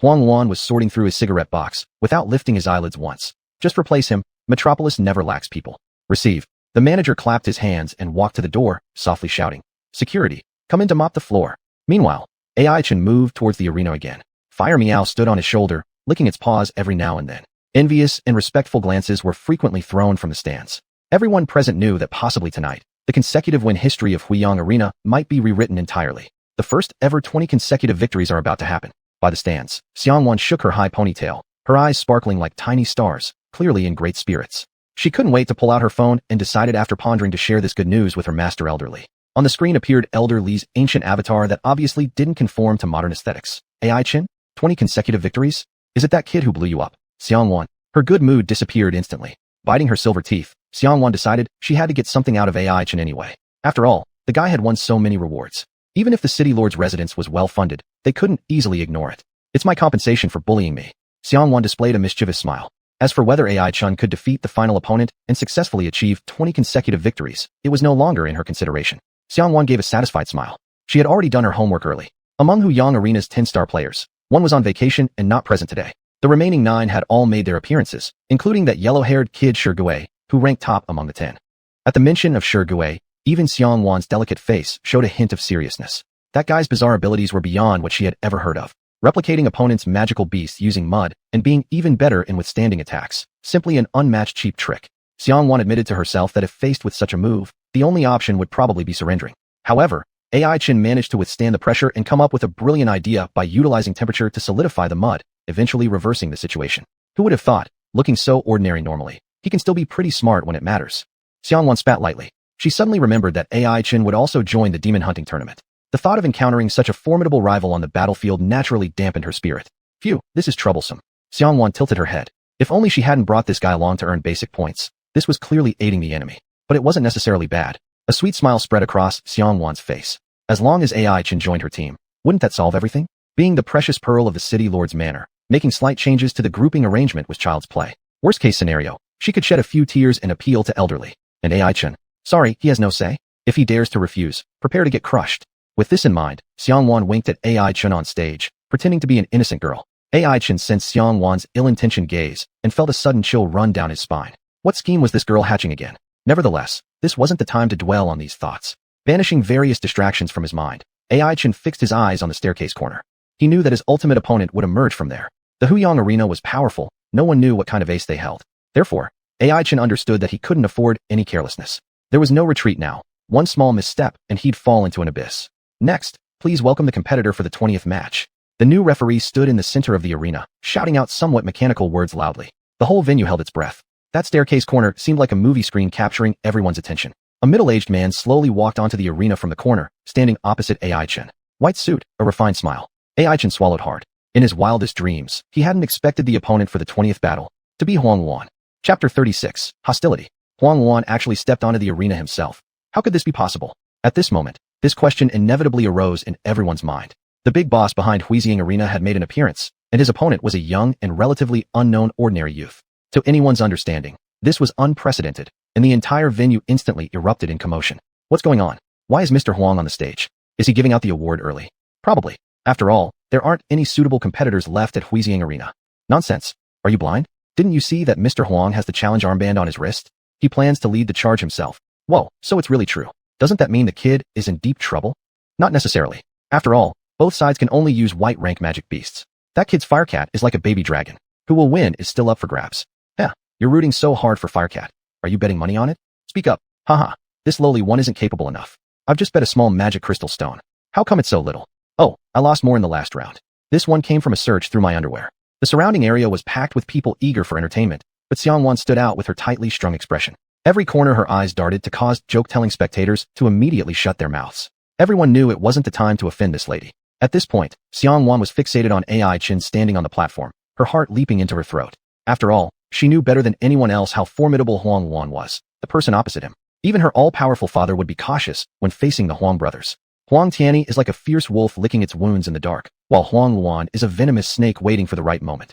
Xuanhuan was sorting through his cigarette box, without lifting his eyelids once. "Just replace him. Metropolis never lacks people." "Receive." The manager clapped his hands and walked to the door, softly shouting, "Security, come in to mop the floor." Meanwhile, Ai-chan moved towards the arena again. Fire Meow stood on his shoulder, licking its paws every now and then. Envious and respectful glances were frequently thrown from the stands. Everyone present knew that possibly tonight, the consecutive win history of Huyang Arena might be rewritten entirely. The first ever 20 consecutive victories are about to happen. By the stands, Xianxia shook her high ponytail, her eyes sparkling like tiny stars, clearly in great spirits. She couldn't wait to pull out her phone and decided after pondering to share this good news with her master Elderly. On the screen appeared Elder Li's ancient avatar that obviously didn't conform to modern aesthetics. "Ai-chan? 20 consecutive victories? Is it that kid who blew you up?" Xianxia. Her good mood disappeared instantly. Biting her silver teeth, Xianxia decided she had to get something out of Ai-chan anyway. After all, the guy had won so many rewards. Even if the city lord's residence was well-funded, they couldn't easily ignore it. "It's my compensation for bullying me." Xianxia displayed a mischievous smile. As for whether Ai-chan could defeat the final opponent and successfully achieve 20 consecutive victories, it was no longer in her consideration. Xianxia gave a satisfied smile. She had already done her homework early. Among Huyang Arena's 10-star players, one was on vacation and not present today. The remaining 9 had all made their appearances, including that yellow-haired kid Shigue, who ranked top among the 10. At the mention of Shigue, even Xianxuan's delicate face showed a hint of seriousness. That guy's bizarre abilities were beyond what she had ever heard of. Replicating opponents' magical beasts using mud and being even better in withstanding attacks, simply an unmatched cheap trick. Xianxia admitted to herself that if faced with such a move, the only option would probably be surrendering. However, Ai-chan managed to withstand the pressure and come up with a brilliant idea by utilizing temperature to solidify the mud, eventually reversing the situation. Who would have thought, looking so ordinary normally, he can still be pretty smart when it matters? Xianxia spat lightly. She suddenly remembered that Ai-chan would also join the demon hunting tournament. The thought of encountering such a formidable rival on the battlefield naturally dampened her spirit. Phew, this is troublesome. Xianxia tilted her head. If only she hadn't brought this guy along to earn basic points. This was clearly aiding the enemy. But it wasn't necessarily bad. A sweet smile spread across Xianxuan's face. As long as Ai-chan joined her team, wouldn't that solve everything? Being the precious pearl of the city lord's manor, making slight changes to the grouping arrangement was child's play. Worst case scenario, she could shed a few tears and appeal to Elderly. And Ai-chan? Sorry, he has no say. If he dares to refuse, prepare to get crushed. With this in mind, Xianxia winked at Ai-chan on stage, pretending to be an innocent girl. Ai-chan sensed Xianxuan's ill-intentioned gaze and felt a sudden chill run down his spine. What scheme was this girl hatching again? Nevertheless, this wasn't the time to dwell on these thoughts. Banishing various distractions from his mind, Ai-chan fixed his eyes on the staircase corner. He knew that his ultimate opponent would emerge from there. The Huyang Arena was powerful, no one knew what kind of ace they held. Therefore, Ai-chan understood that he couldn't afford any carelessness. There was no retreat now. One small misstep and he'd fall into an abyss. Next, please welcome the competitor for the 20th match. The new referee stood in the center of the arena, shouting out somewhat mechanical words loudly. The whole venue held its breath. That staircase corner seemed like a movie screen capturing everyone's attention. A middle-aged man slowly walked onto the arena from the corner, standing opposite AI Chen. White suit, a refined smile. AI Chen swallowed hard. In his wildest dreams, he hadn't expected the opponent for the 20th battle to be Xuanhuan. Chapter 36, Hostility. Xuanhuan actually stepped onto the arena himself. How could this be possible? At this moment, this question inevitably arose in everyone's mind. The big boss behind Huixiang Arena had made an appearance, and his opponent was a young and relatively unknown ordinary youth. To anyone's understanding, this was unprecedented, and the entire venue instantly erupted in commotion. What's going on? Why is Mr. Huang on the stage? Is he giving out the award early? Probably. After all, there aren't any suitable competitors left at Huixiang Arena. Nonsense. Are you blind? Didn't you see that Mr. Huang has the challenge armband on his wrist? He plans to lead the charge himself. Whoa, so it's really true. Doesn't that mean the kid is in deep trouble? Not necessarily. After all, both sides can only use white rank magic beasts. That kid's Firecat is like a baby dragon. Who will win is still up for grabs. Yeah, you're rooting so hard for Firecat. Are you betting money on it? Speak up. Haha, this lowly one isn't capable enough. I've just bet a small magic crystal stone. How come it's so little? Oh, I lost more in the last round. This one came from a search through my underwear. The surrounding area was packed with people eager for entertainment, but Xianhuan stood out with her tightly strung expression. Every corner her eyes darted to cause joke-telling spectators to immediately shut their mouths. Everyone knew it wasn't the time to offend this lady. At this point, Xianhuan was fixated on AI Chen standing on the platform, her heart leaping into her throat. After all, she knew better than anyone else how formidable Xuanhuan was, the person opposite him. Even her all-powerful father would be cautious when facing the Huang brothers. Huang Tianyi is like a fierce wolf licking its wounds in the dark, while Xuanhuan is a venomous snake waiting for the right moment.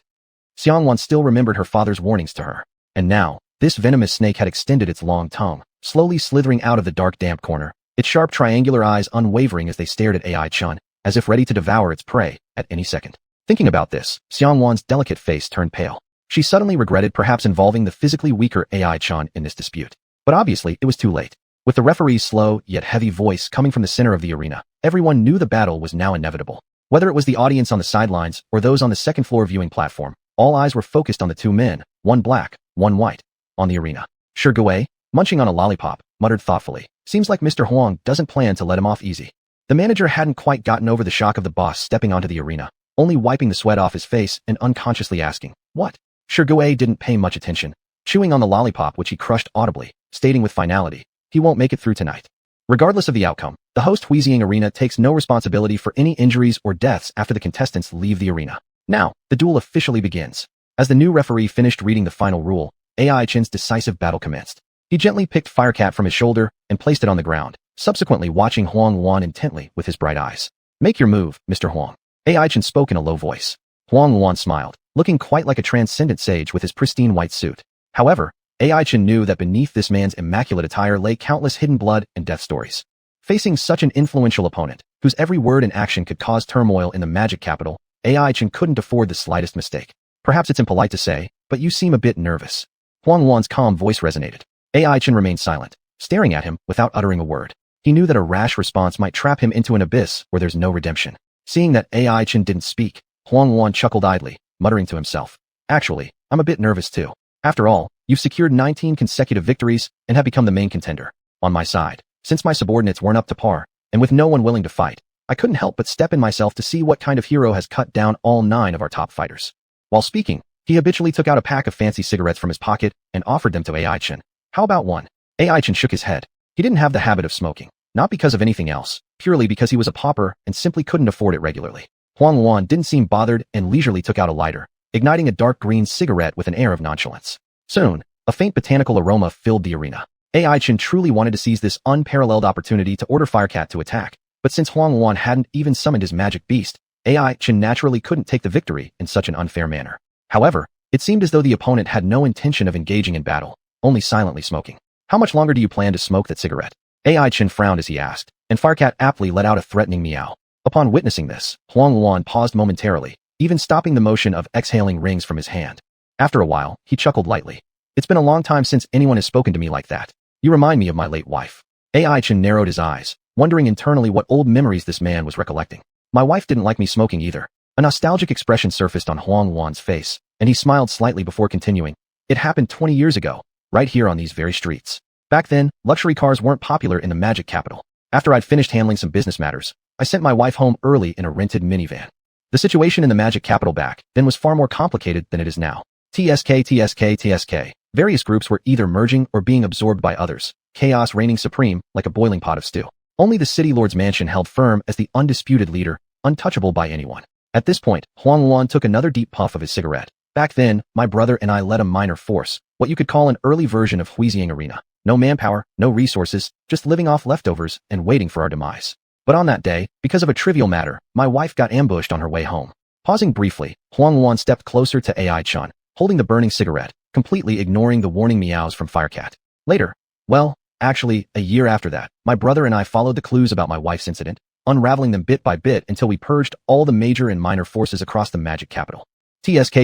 Xianhuan still remembered her father's warnings to her, and now, this venomous snake had extended its long tongue, slowly slithering out of the dark damp corner, its sharp triangular eyes unwavering as they stared at AI Chen, as if ready to devour its prey at any second. Thinking about this, Xianhuan's delicate face turned pale. She suddenly regretted perhaps involving the physically weaker AI Chen in this dispute. But obviously, it was too late. With the referee's slow, yet heavy voice coming from the center of the arena, everyone knew the battle was now inevitable. Whether it was the audience on the sidelines or those on the second-floor viewing platform, all eyes were focused on the two men, one black, one white, on the arena. Gui, munching on a lollipop, muttered thoughtfully, "Seems like Mr. Huang doesn't plan to let him off easy." The manager hadn't quite gotten over the shock of the boss stepping onto the arena, only wiping the sweat off his face and unconsciously asking, "What?" Gui didn't pay much attention, chewing on the lollipop which he crushed audibly, stating with finality, he won't make it through tonight. Regardless of the outcome, the host Huixiang Arena takes no responsibility for any injuries or deaths after the contestants leave the arena. Now, the duel officially begins. As the new referee finished reading the final rule, AI Chen's decisive battle commenced. He gently picked Firecat from his shoulder and placed it on the ground, subsequently watching Xuanhuan intently with his bright eyes. "Make your move, Mr. Huang." AI Chen spoke in a low voice. Xuanhuan smiled, looking quite like a transcendent sage with his pristine white suit. However, AI Chen knew that beneath this man's immaculate attire lay countless hidden blood and death stories. Facing such an influential opponent, whose every word and action could cause turmoil in the magic capital, AI Chen couldn't afford the slightest mistake. "Perhaps it's impolite to say, but you seem a bit nervous." Xuanhuan's calm voice resonated. AI Chen remained silent, staring at him without uttering a word. He knew that a rash response might trap him into an abyss where there's no redemption. Seeing that AI Chen didn't speak, Xuanhuan chuckled idly, muttering to himself, "Actually, I'm a bit nervous too. After all, you've secured 19 consecutive victories and have become the main contender. On my side, since my subordinates weren't up to par, and with no one willing to fight, I couldn't help but step in myself to see what kind of hero has cut down all 9 of our top fighters." While speaking, he habitually took out a pack of fancy cigarettes from his pocket and offered them to AI Chen. "How about one?" AI Chen shook his head. He didn't have the habit of smoking, not because of anything else, purely because he was a pauper and simply couldn't afford it regularly. Xuanhuan didn't seem bothered and leisurely took out a lighter, igniting a dark green cigarette with an air of nonchalance. Soon, a faint botanical aroma filled the arena. AI Chen truly wanted to seize this unparalleled opportunity to order Firecat to attack, but since Xuanhuan hadn't even summoned his magic beast, AI Chen naturally couldn't take the victory in such an unfair manner. However, it seemed as though the opponent had no intention of engaging in battle, only silently smoking. "How much longer do you plan to smoke that cigarette?" AI Chen frowned as he asked, and Firecat aptly let out a threatening meow. Upon witnessing this, Xuanhuan paused momentarily, even stopping the motion of exhaling rings from his hand. After a while, he chuckled lightly. "It's been a long time since anyone has spoken to me like that. You remind me of my late wife." AI Chen narrowed his eyes, wondering internally what old memories this man was recollecting. "My wife didn't like me smoking either." A nostalgic expression surfaced on Xuanhuan's face, and he smiled slightly before continuing. "It happened 20 years ago, right here on these very streets. Back then, luxury cars weren't popular in the magic capital. After I'd finished handling some business matters, I sent my wife home early in a rented minivan. The situation in the magic capital back then was far more complicated than it is now. TSK. Various groups were either merging or being absorbed by others, chaos reigning supreme like a boiling pot of stew. Only the city lord's mansion held firm as the undisputed leader, untouchable by anyone. At this point, Xuanhuan took another deep puff of his cigarette. Back then, my brother and I led a minor force, what you could call an early version of xianxia. No manpower, no resources, just living off leftovers and waiting for our demise. But on that day, because of a trivial matter, my wife got ambushed on her way home. Pausing briefly, Xuanhuan stepped closer to AI-chan, holding the burning cigarette, completely ignoring the warning meows from Firecat. Later, well, actually, a year after that, my brother and I followed the clues about my wife's incident, unraveling them bit by bit until we purged all the major and minor forces across the magic capital. TSK.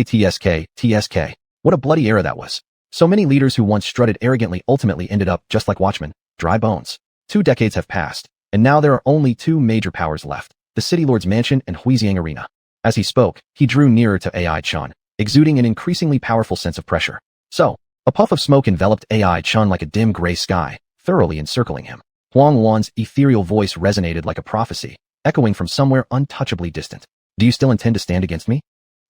What a bloody era that was. So many leaders who once strutted arrogantly ultimately ended up just like watchmen, dry bones. 2 decades have passed, and now there are only 2 major powers left, the City Lord's Mansion and xianxia. As he spoke, he drew nearer to AI-chan, exuding an increasingly powerful sense of pressure. So, a puff of smoke enveloped AI-chan like a dim gray sky, thoroughly encircling him. Xuanhuan's ethereal voice resonated like a prophecy, echoing from somewhere untouchably distant. Do you still intend to stand against me?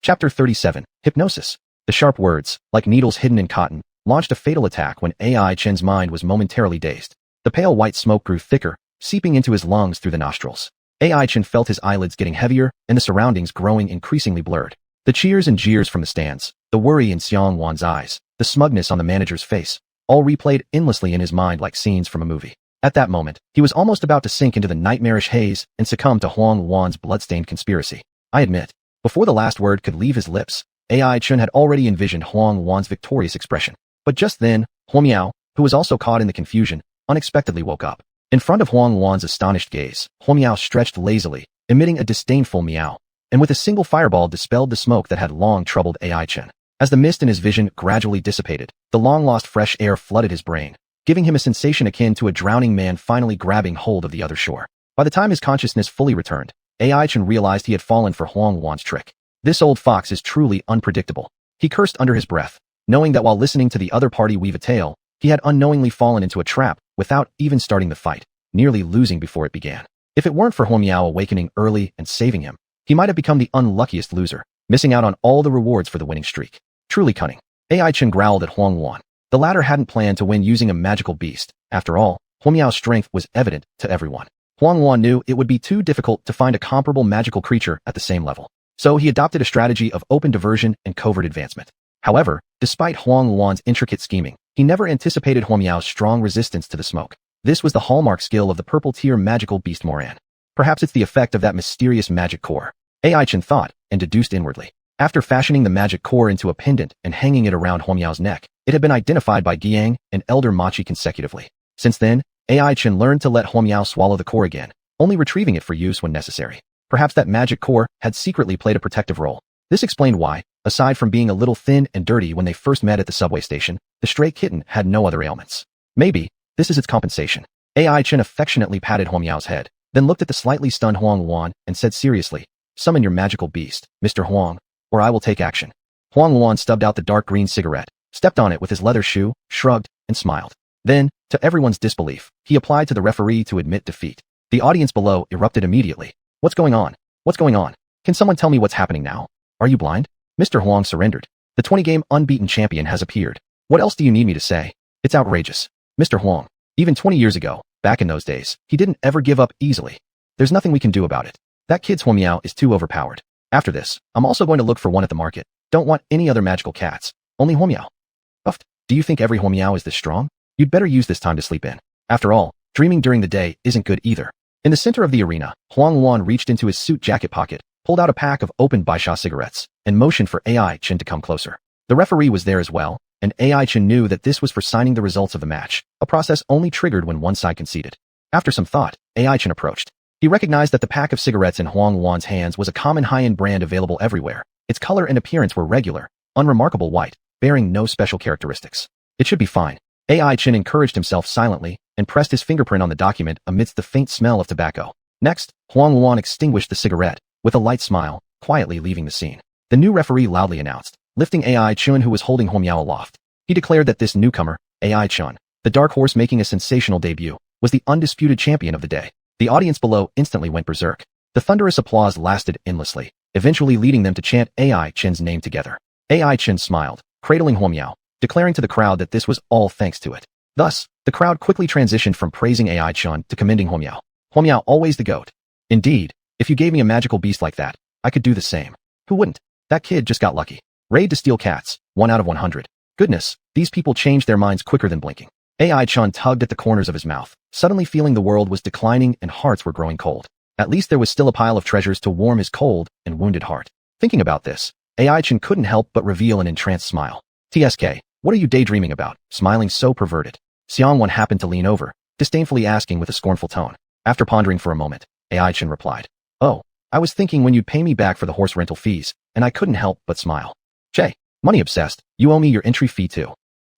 Chapter 37, Hypnosis. The sharp words, like needles hidden in cotton, launched a fatal attack when AI-chan's mind was momentarily dazed. The pale white smoke grew thicker, seeping into his lungs through the nostrils. AI-chan felt his eyelids getting heavier and the surroundings growing increasingly blurred. The cheers and jeers from the stands, the worry in xuanhuan's eyes, the smugness on the manager's face, all replayed endlessly in his mind like scenes from a movie. At that moment, he was almost about to sink into the nightmarish haze and succumb to Xuanhuan's bloodstained conspiracy. I admit, before the last word could leave his lips, AI-chan had already envisioned Xuanhuan's victorious expression. But just then, Huomiao, who was also caught in the confusion, unexpectedly woke up. In front of Xuanhuan's astonished gaze, Huomiao stretched lazily, emitting a disdainful meow, and with a single fireball dispelled the smoke that had long troubled AI-chan. As the mist in his vision gradually dissipated, the long-lost fresh air flooded his brain, giving him a sensation akin to a drowning man finally grabbing hold of the other shore. By the time his consciousness fully returned, AI-chan realized he had fallen for Xuanhuan's trick. This old fox is truly unpredictable. He cursed under his breath, knowing that while listening to the other party weave a tale, he had unknowingly fallen into a trap without even starting the fight, nearly losing before it began. If it weren't for Huomiao awakening early and saving him, he might have become the unluckiest loser, missing out on all the rewards for the winning streak. Truly cunning. AI-chan growled at Xuanhuan. The latter hadn't planned to win using a magical beast. After all, Huomiao's strength was evident to everyone. Xuanhuan knew it would be too difficult to find a comparable magical creature at the same level. So he adopted a strategy of open diversion and covert advancement. However, despite Xuanhuan's intricate scheming, he never anticipated Huomiao's strong resistance to the smoke. This was the hallmark skill of the purple-tier magical beast Moran. Perhaps it's the effect of that mysterious magic core. AI-chan thought, and deduced inwardly. After fashioning the magic core into a pendant and hanging it around Huomiao's neck, it had been identified by Guiyang and Elder Machi consecutively. Since then, AI-chan learned to let Huomiao swallow the core again, only retrieving it for use when necessary. Perhaps that magic core had secretly played a protective role. This explained why, aside from being a little thin and dirty when they first met at the subway station, the stray kitten had no other ailments. Maybe, this is its compensation. AI-chan affectionately patted Huomiao's head, then looked at the slightly stunned Xuanhuan and said seriously, "Summon your magical beast, Mr. Huang, or I will take action." Xuanhuan stubbed out the dark green cigarette, stepped on it with his leather shoe, shrugged, and smiled. Then, to everyone's disbelief, he applied to the referee to admit defeat. The audience below erupted immediately. What's going on? What's going on? Can someone tell me what's happening now? Are you blind? Mr. Huang surrendered. The 20-game unbeaten champion has appeared. What else do you need me to say? It's outrageous. Mr. Huang, even 20 years ago, back in those days, he didn't ever give up easily. There's nothing we can do about it. That kid's Huomiao is too overpowered. After this, I'm also going to look for one at the market. Don't want any other magical cats. Only Huomiao. Uffed. Do you think every Huomiao is this strong? You'd better use this time to sleep in. After all, dreaming during the day isn't good either. In the center of the arena, Xuanhuan reached into his suit jacket pocket, pulled out a pack of opened Baisha cigarettes, and motioned for AI-chan to come closer. The referee was there as well, and AI-chan knew that this was for signing the results of the match, a process only triggered when one side conceded. After some thought, AI-chan approached. He recognized that the pack of cigarettes in Xuanhuan's hands was a common high-end brand available everywhere. Its color and appearance were regular, unremarkable white, bearing no special characteristics. It should be fine. AI-chan encouraged himself silently and pressed his fingerprint on the document amidst the faint smell of tobacco. Next, Xuanhuan extinguished the cigarette, with a light smile, quietly leaving the scene. The new referee loudly announced, lifting AI-chan who was holding Huomiao aloft. He declared that this newcomer, AI-chan, the dark horse making a sensational debut, was the undisputed champion of the day. The audience below instantly went berserk. The thunderous applause lasted endlessly, eventually leading them to chant AI Chen's name together. AI Chen smiled, cradling Huomiao, declaring to the crowd that this was all thanks to it. Thus, the crowd quickly transitioned from praising AI Chen to commending Huomiao. Huomiao always the goat. Indeed, if you gave me a magical beast like that, I could do the same. Who wouldn't? That kid just got lucky. Raid to steal cats, 1 out of 100. Goodness, these people changed their minds quicker than blinking. AI Chen tugged at the corners of his mouth, suddenly feeling the world was declining and hearts were growing cold. At least there was still a pile of treasures to warm his cold and wounded heart. Thinking about this, AI Chen couldn't help but reveal an entranced smile. TSK, what are you daydreaming about, smiling so perverted? Xianhuan happened to lean over, disdainfully asking with a scornful tone. After pondering for a moment, AI Chen replied, "Oh, I was thinking when you'd pay me back for the horse rental fees, and I couldn't help but smile. Che, money obsessed, you owe me your entry fee too."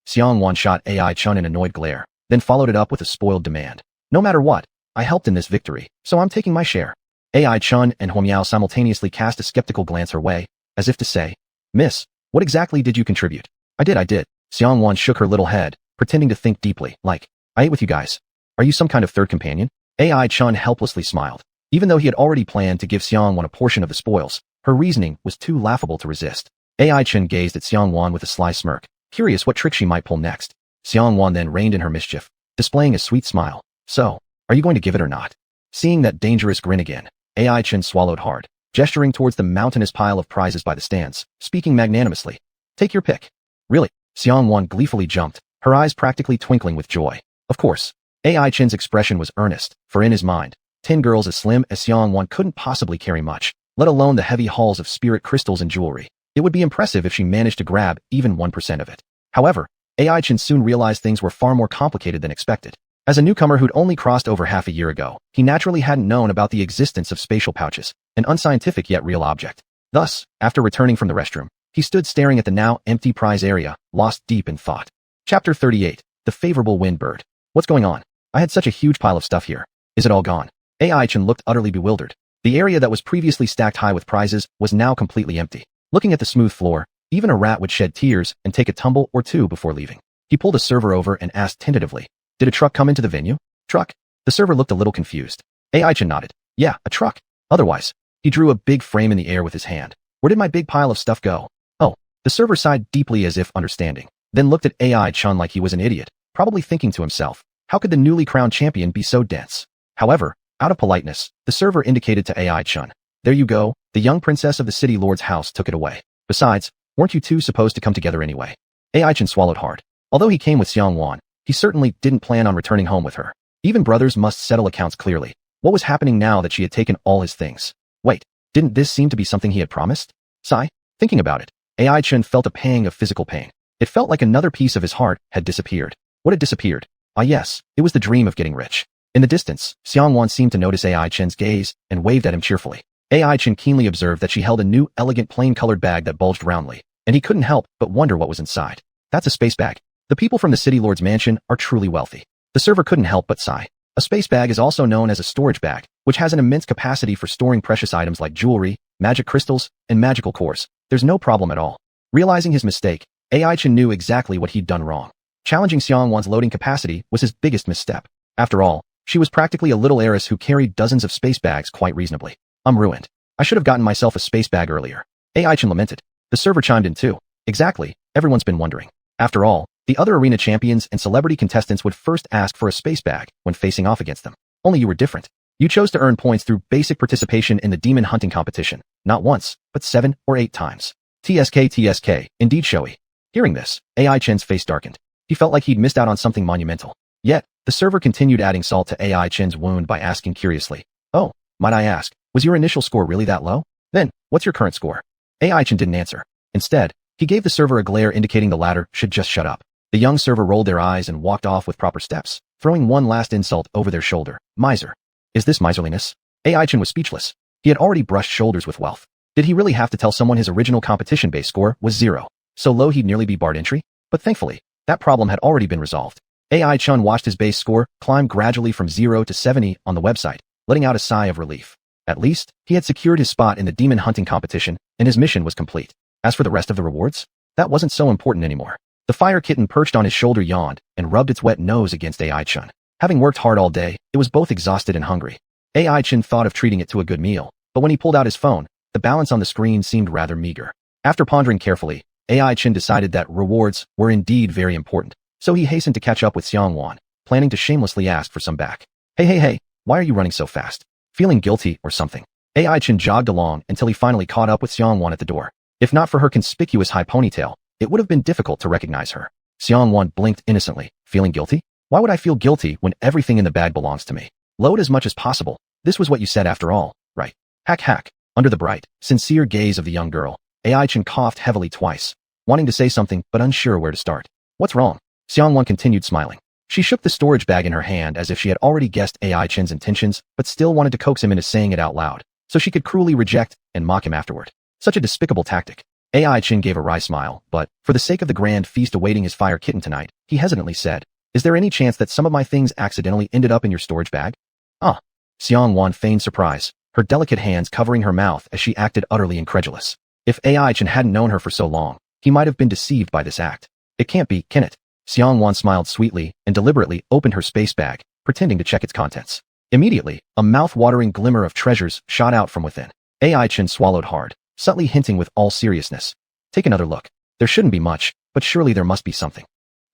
Xianhuan shot AI Chen an annoyed glare, then followed it up with a spoiled demand. "No matter what, I helped in this victory, so I'm taking my share." AI Chen and Huomiao simultaneously cast a skeptical glance her way, as if to say, "Miss, what exactly did you contribute?" I did. Xianhuan shook her little head, pretending to think deeply, like, "I ate with you guys. Are you some kind of third companion?" AI Chen helplessly smiled. Even though he had already planned to give Xianhuan a portion of the spoils, her reasoning was too laughable to resist. AI Chen gazed at Xianhuan with a sly smirk, curious what trick she might pull next. Xianhuan then reined in her mischief, displaying a sweet smile. "So, are you going to give it or not?" Seeing that dangerous grin again, AI Chen swallowed hard, gesturing towards the mountainous pile of prizes by the stands, speaking magnanimously. "Take your pick." "Really?" Xianhuan gleefully jumped, her eyes practically twinkling with joy. Of course, AI Chen's expression was earnest, for in his mind, 10 girls as slim as Xianhuan couldn't possibly carry much, let alone the heavy hauls of spirit crystals and jewelry. It would be impressive if she managed to grab even 1% of it. However, AI Chen soon realized things were far more complicated than expected. As a newcomer who'd only crossed over half a year ago, he naturally hadn't known about the existence of spatial pouches, an unscientific yet real object. Thus, after returning from the restroom, he stood staring at the now empty prize area, lost deep in thought. Chapter 38, The Favorable Wind Bird. What's going on? I had such a huge pile of stuff here. Is it all gone? AI Chen looked utterly bewildered. The area that was previously stacked high with prizes was now completely empty. Looking at the smooth floor, even a rat would shed tears and take a tumble or two before leaving. He pulled a server over and asked tentatively, "Did a truck come into the venue?" "Truck?" The server looked a little confused. AI Chen nodded. "Yeah, a truck. Otherwise." He drew a big frame in the air with his hand. "Where did my big pile of stuff go?" "Oh." The server sighed deeply as if understanding, then looked at AI Chen like he was an idiot, probably thinking to himself, how could the newly crowned champion be so dense? However, out of politeness, the server indicated to AI Chen, "There you go, the young princess of the city lord's house took it away. Besides, weren't you two supposed to come together anyway?" AI Chen swallowed hard. Although he came with Xianhuan, he certainly didn't plan on returning home with her. Even brothers must settle accounts clearly. What was happening now that she had taken all his things? Wait, didn't this seem to be something he had promised? Sigh. Thinking about it, AI Chen felt a pang of physical pain. It felt like another piece of his heart had disappeared. What had disappeared? Ah yes, it was the dream of getting rich. In the distance, Xianhuan seemed to notice AI Chen's gaze and waved at him cheerfully. AI Chen keenly observed that she held a new, elegant, plain-colored bag that bulged roundly, and he couldn't help but wonder what was inside. That's a space bag. The people from the city lord's mansion are truly wealthy. The server couldn't help but sigh. A space bag is also known as a storage bag, which has an immense capacity for storing precious items like jewelry, magic crystals, and magical cores. There's no problem at all. Realizing his mistake, AI Chen knew exactly what he'd done wrong. Challenging Xianhuan's loading capacity was his biggest misstep. After all, she was practically a little heiress who carried dozens of space bags quite reasonably. "I'm ruined. I should have gotten myself a space bag earlier." AI Chen lamented. The server chimed in too. "Exactly, everyone's been wondering. After all, the other arena champions and celebrity contestants would first ask for a space bag when facing off against them. Only you were different. You chose to earn points through basic participation in the demon hunting competition, not once, but 7 or 8 times. TSK, indeed showy." Hearing this, AI Chen's face darkened. He felt like he'd missed out on something monumental. Yet, the server continued adding salt to AI Chen's wound by asking curiously, "Oh, might I ask, was your initial score really that low? Then, what's your current score?" AI Chen didn't answer. Instead, he gave the server a glare indicating the latter should just shut up. The young server rolled their eyes and walked off with proper steps, throwing one last insult over their shoulder. Miser. Is this miserliness? AI Chen was speechless. He had already brushed shoulders with wealth. Did he really have to tell someone his original competition-based score was 0? So low he'd nearly be barred entry? But thankfully, that problem had already been resolved. AI Chen watched his base score climb gradually from 0 to 70 on the website, letting out a sigh of relief. At least, he had secured his spot in the demon hunting competition, and his mission was complete. As for the rest of the rewards, that wasn't so important anymore. The fire kitten perched on his shoulder yawned and rubbed its wet nose against AI Chen. Having worked hard all day, it was both exhausted and hungry. AI Chen thought of treating it to a good meal, but when he pulled out his phone, the balance on the screen seemed rather meager. After pondering carefully, AI Chin decided that rewards were indeed very important, so he hastened to catch up with xuanhuan, planning to shamelessly ask for some back. Hey, why are you running so fast? Feeling guilty or something? AI Chin jogged along until he finally caught up with xuanhuan at the door. If not for her conspicuous high ponytail, it would have been difficult to recognize her. Xuanhuan blinked innocently. Feeling guilty? Why would I feel guilty when everything in the bag belongs to me? Load as much as possible. This was what you said after all, right? Hack. Under the bright, sincere gaze of the young girl, AI Chin coughed heavily twice, wanting to say something but unsure where to start. What's wrong? Xuanhuan continued smiling. She shook the storage bag in her hand as if she had already guessed AI Chin's intentions but still wanted to coax him into saying it out loud, so she could cruelly reject and mock him afterward. Such a despicable tactic. AI Chin gave a wry smile, but, for the sake of the grand feast awaiting his fire kitten tonight, he hesitantly said, Is there any chance that some of my things accidentally ended up in your storage bag? Ah. Xuanhuan feigned surprise, her delicate hands covering her mouth as she acted utterly incredulous. If AI Chin hadn't known her for so long, he might have been deceived by this act. It can't be, can it? Xuanhuan smiled sweetly and deliberately opened her space bag, pretending to check its contents. Immediately, a mouth-watering glimmer of treasures shot out from within. AI Chin swallowed hard, subtly hinting with all seriousness. Take another look. There shouldn't be much, but surely there must be something.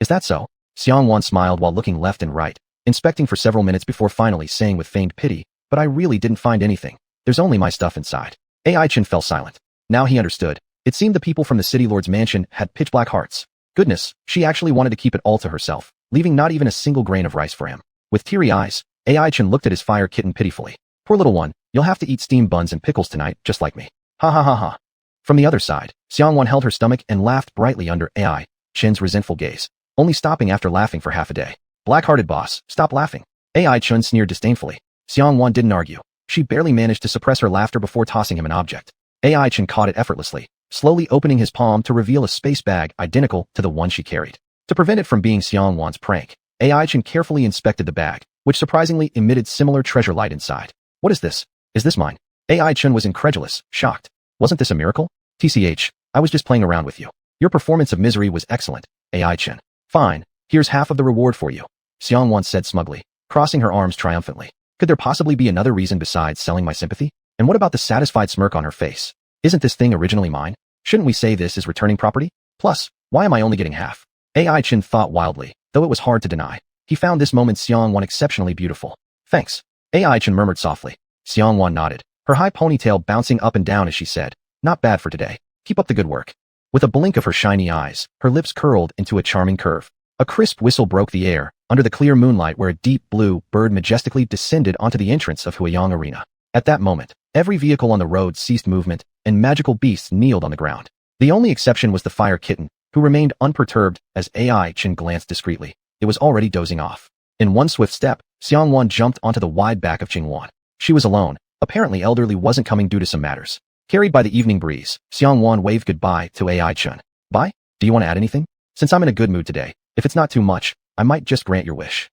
Is that so? Xuanhuan smiled while looking left and right, inspecting for several minutes before finally saying with feigned pity, But I really didn't find anything. There's only my stuff inside. AI Chin fell silent. Now he understood. It seemed the people from the City Lord's mansion had pitch-black hearts. Goodness, she actually wanted to keep it all to herself, leaving not even a single grain of rice for him. With teary eyes, AI Chin looked at his fire kitten pitifully. Poor little one, you'll have to eat steamed buns and pickles tonight, just like me. Ha. From the other side, Xuanhuan held her stomach and laughed brightly under AI Chin's resentful gaze, only stopping after laughing for half a day. Black-hearted boss, stop laughing. AI Chin sneered disdainfully. Xuanhuan didn't argue. She barely managed to suppress her laughter before tossing him an object. AI Chin caught it effortlessly, slowly opening his palm to reveal a space bag identical to the one she carried. To prevent it from being Xuanhuan's prank, AI Chin carefully inspected the bag, which surprisingly emitted similar treasure light inside. What is this? Is this mine? AI Chin was incredulous, shocked. Wasn't this a miracle? TCH, I was just playing around with you. Your performance of misery was excellent, AI Chin. Fine, here's half of the reward for you, Xuanhuan said smugly, crossing her arms triumphantly. Could there possibly be another reason besides selling my sympathy? And what about the satisfied smirk on her face? Isn't this thing originally mine? Shouldn't we say this is returning property? Plus, why am I only getting half? AI Chin thought wildly, though it was hard to deny. He found this moment Xuanhuan exceptionally beautiful. Thanks. AI Chin murmured softly. Xuanhuan nodded, her high ponytail bouncing up and down as she said, Not bad for today. Keep up the good work. With a blink of her shiny eyes, her lips curled into a charming curve. A crisp whistle broke the air, under the clear moonlight where a deep blue bird majestically descended onto the entrance of Huiyang Arena. At that moment, every vehicle on the road ceased movement, and magical beasts kneeled on the ground. The only exception was the fire kitten, who remained unperturbed as AI Chin glanced discreetly. It was already dozing off. In one swift step, Xuanhuan jumped onto the wide back of Xuanhuan. She was alone. Apparently elderly wasn't coming due to some matters. Carried by the evening breeze, Xuanhuan waved goodbye to AI Chin. Bye? Do you want to add anything? Since I'm in a good mood today, if it's not too much, I might just grant your wish.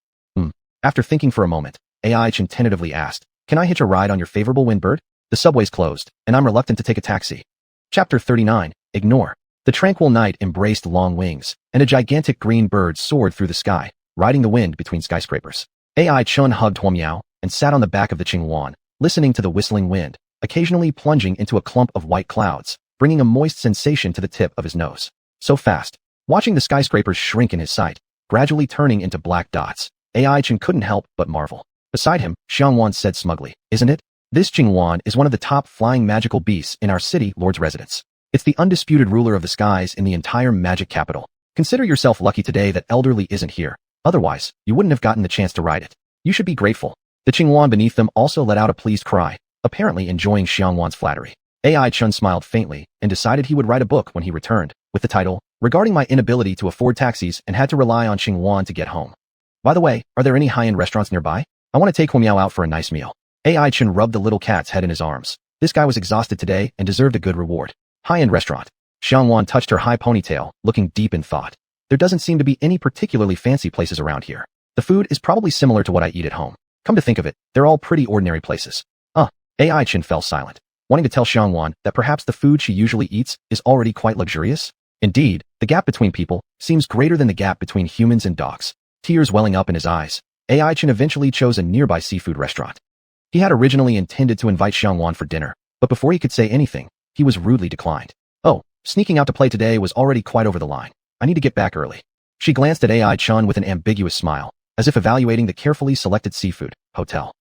After thinking for a moment, AI Chin tentatively asked, Can I hitch a ride on your favorable wind bird? The subway's closed, and I'm reluctant to take a taxi. Chapter 39, Ignore. The tranquil night embraced long wings, and a gigantic green bird soared through the sky, riding the wind between skyscrapers. AI Chin hugged Huomiao and sat on the back of the Xuanhuan, listening to the whistling wind, occasionally plunging into a clump of white clouds, bringing a moist sensation to the tip of his nose. So fast. Watching the skyscrapers shrink in his sight, gradually turning into black dots, AI Chin couldn't help but marvel. Beside him, Xuanhuan said smugly, Isn't it? This Xuanhuan is one of the top flying magical beasts in our city lord's residence. It's the undisputed ruler of the skies in the entire magic capital. Consider yourself lucky today that elderly isn't here. Otherwise, you wouldn't have gotten the chance to ride it. You should be grateful. The Xuanhuan beneath them also let out a pleased cry, apparently enjoying Xuanhuan's flattery. AI Chin smiled faintly and decided he would write a book when he returned, with the title, Regarding My Inability to Afford Taxis and Had to Rely on Xuanhuan to Get Home. By the way, are there any high-end restaurants nearby? I want to take Huomiao out for a nice meal. AI Chin rubbed the little cat's head in his arms. This guy was exhausted today and deserved a good reward. High-end restaurant. Xuanhuan touched her high ponytail, looking deep in thought. There doesn't seem to be any particularly fancy places around here. The food is probably similar to what I eat at home. Come to think of it, they're all pretty ordinary places. AI Chin fell silent, wanting to tell Xuanhuan that perhaps the food she usually eats is already quite luxurious. Indeed, the gap between people seems greater than the gap between humans and dogs. Tears welling up in his eyes, AI Chin eventually chose a nearby seafood restaurant. He had originally intended to invite Xuanhuan for dinner, But before he could say anything, he was rudely declined. Oh, sneaking out to play today was already quite over the line. I need to get back early. She glanced at AI Chun with an ambiguous smile, as if evaluating the carefully selected seafood hotel.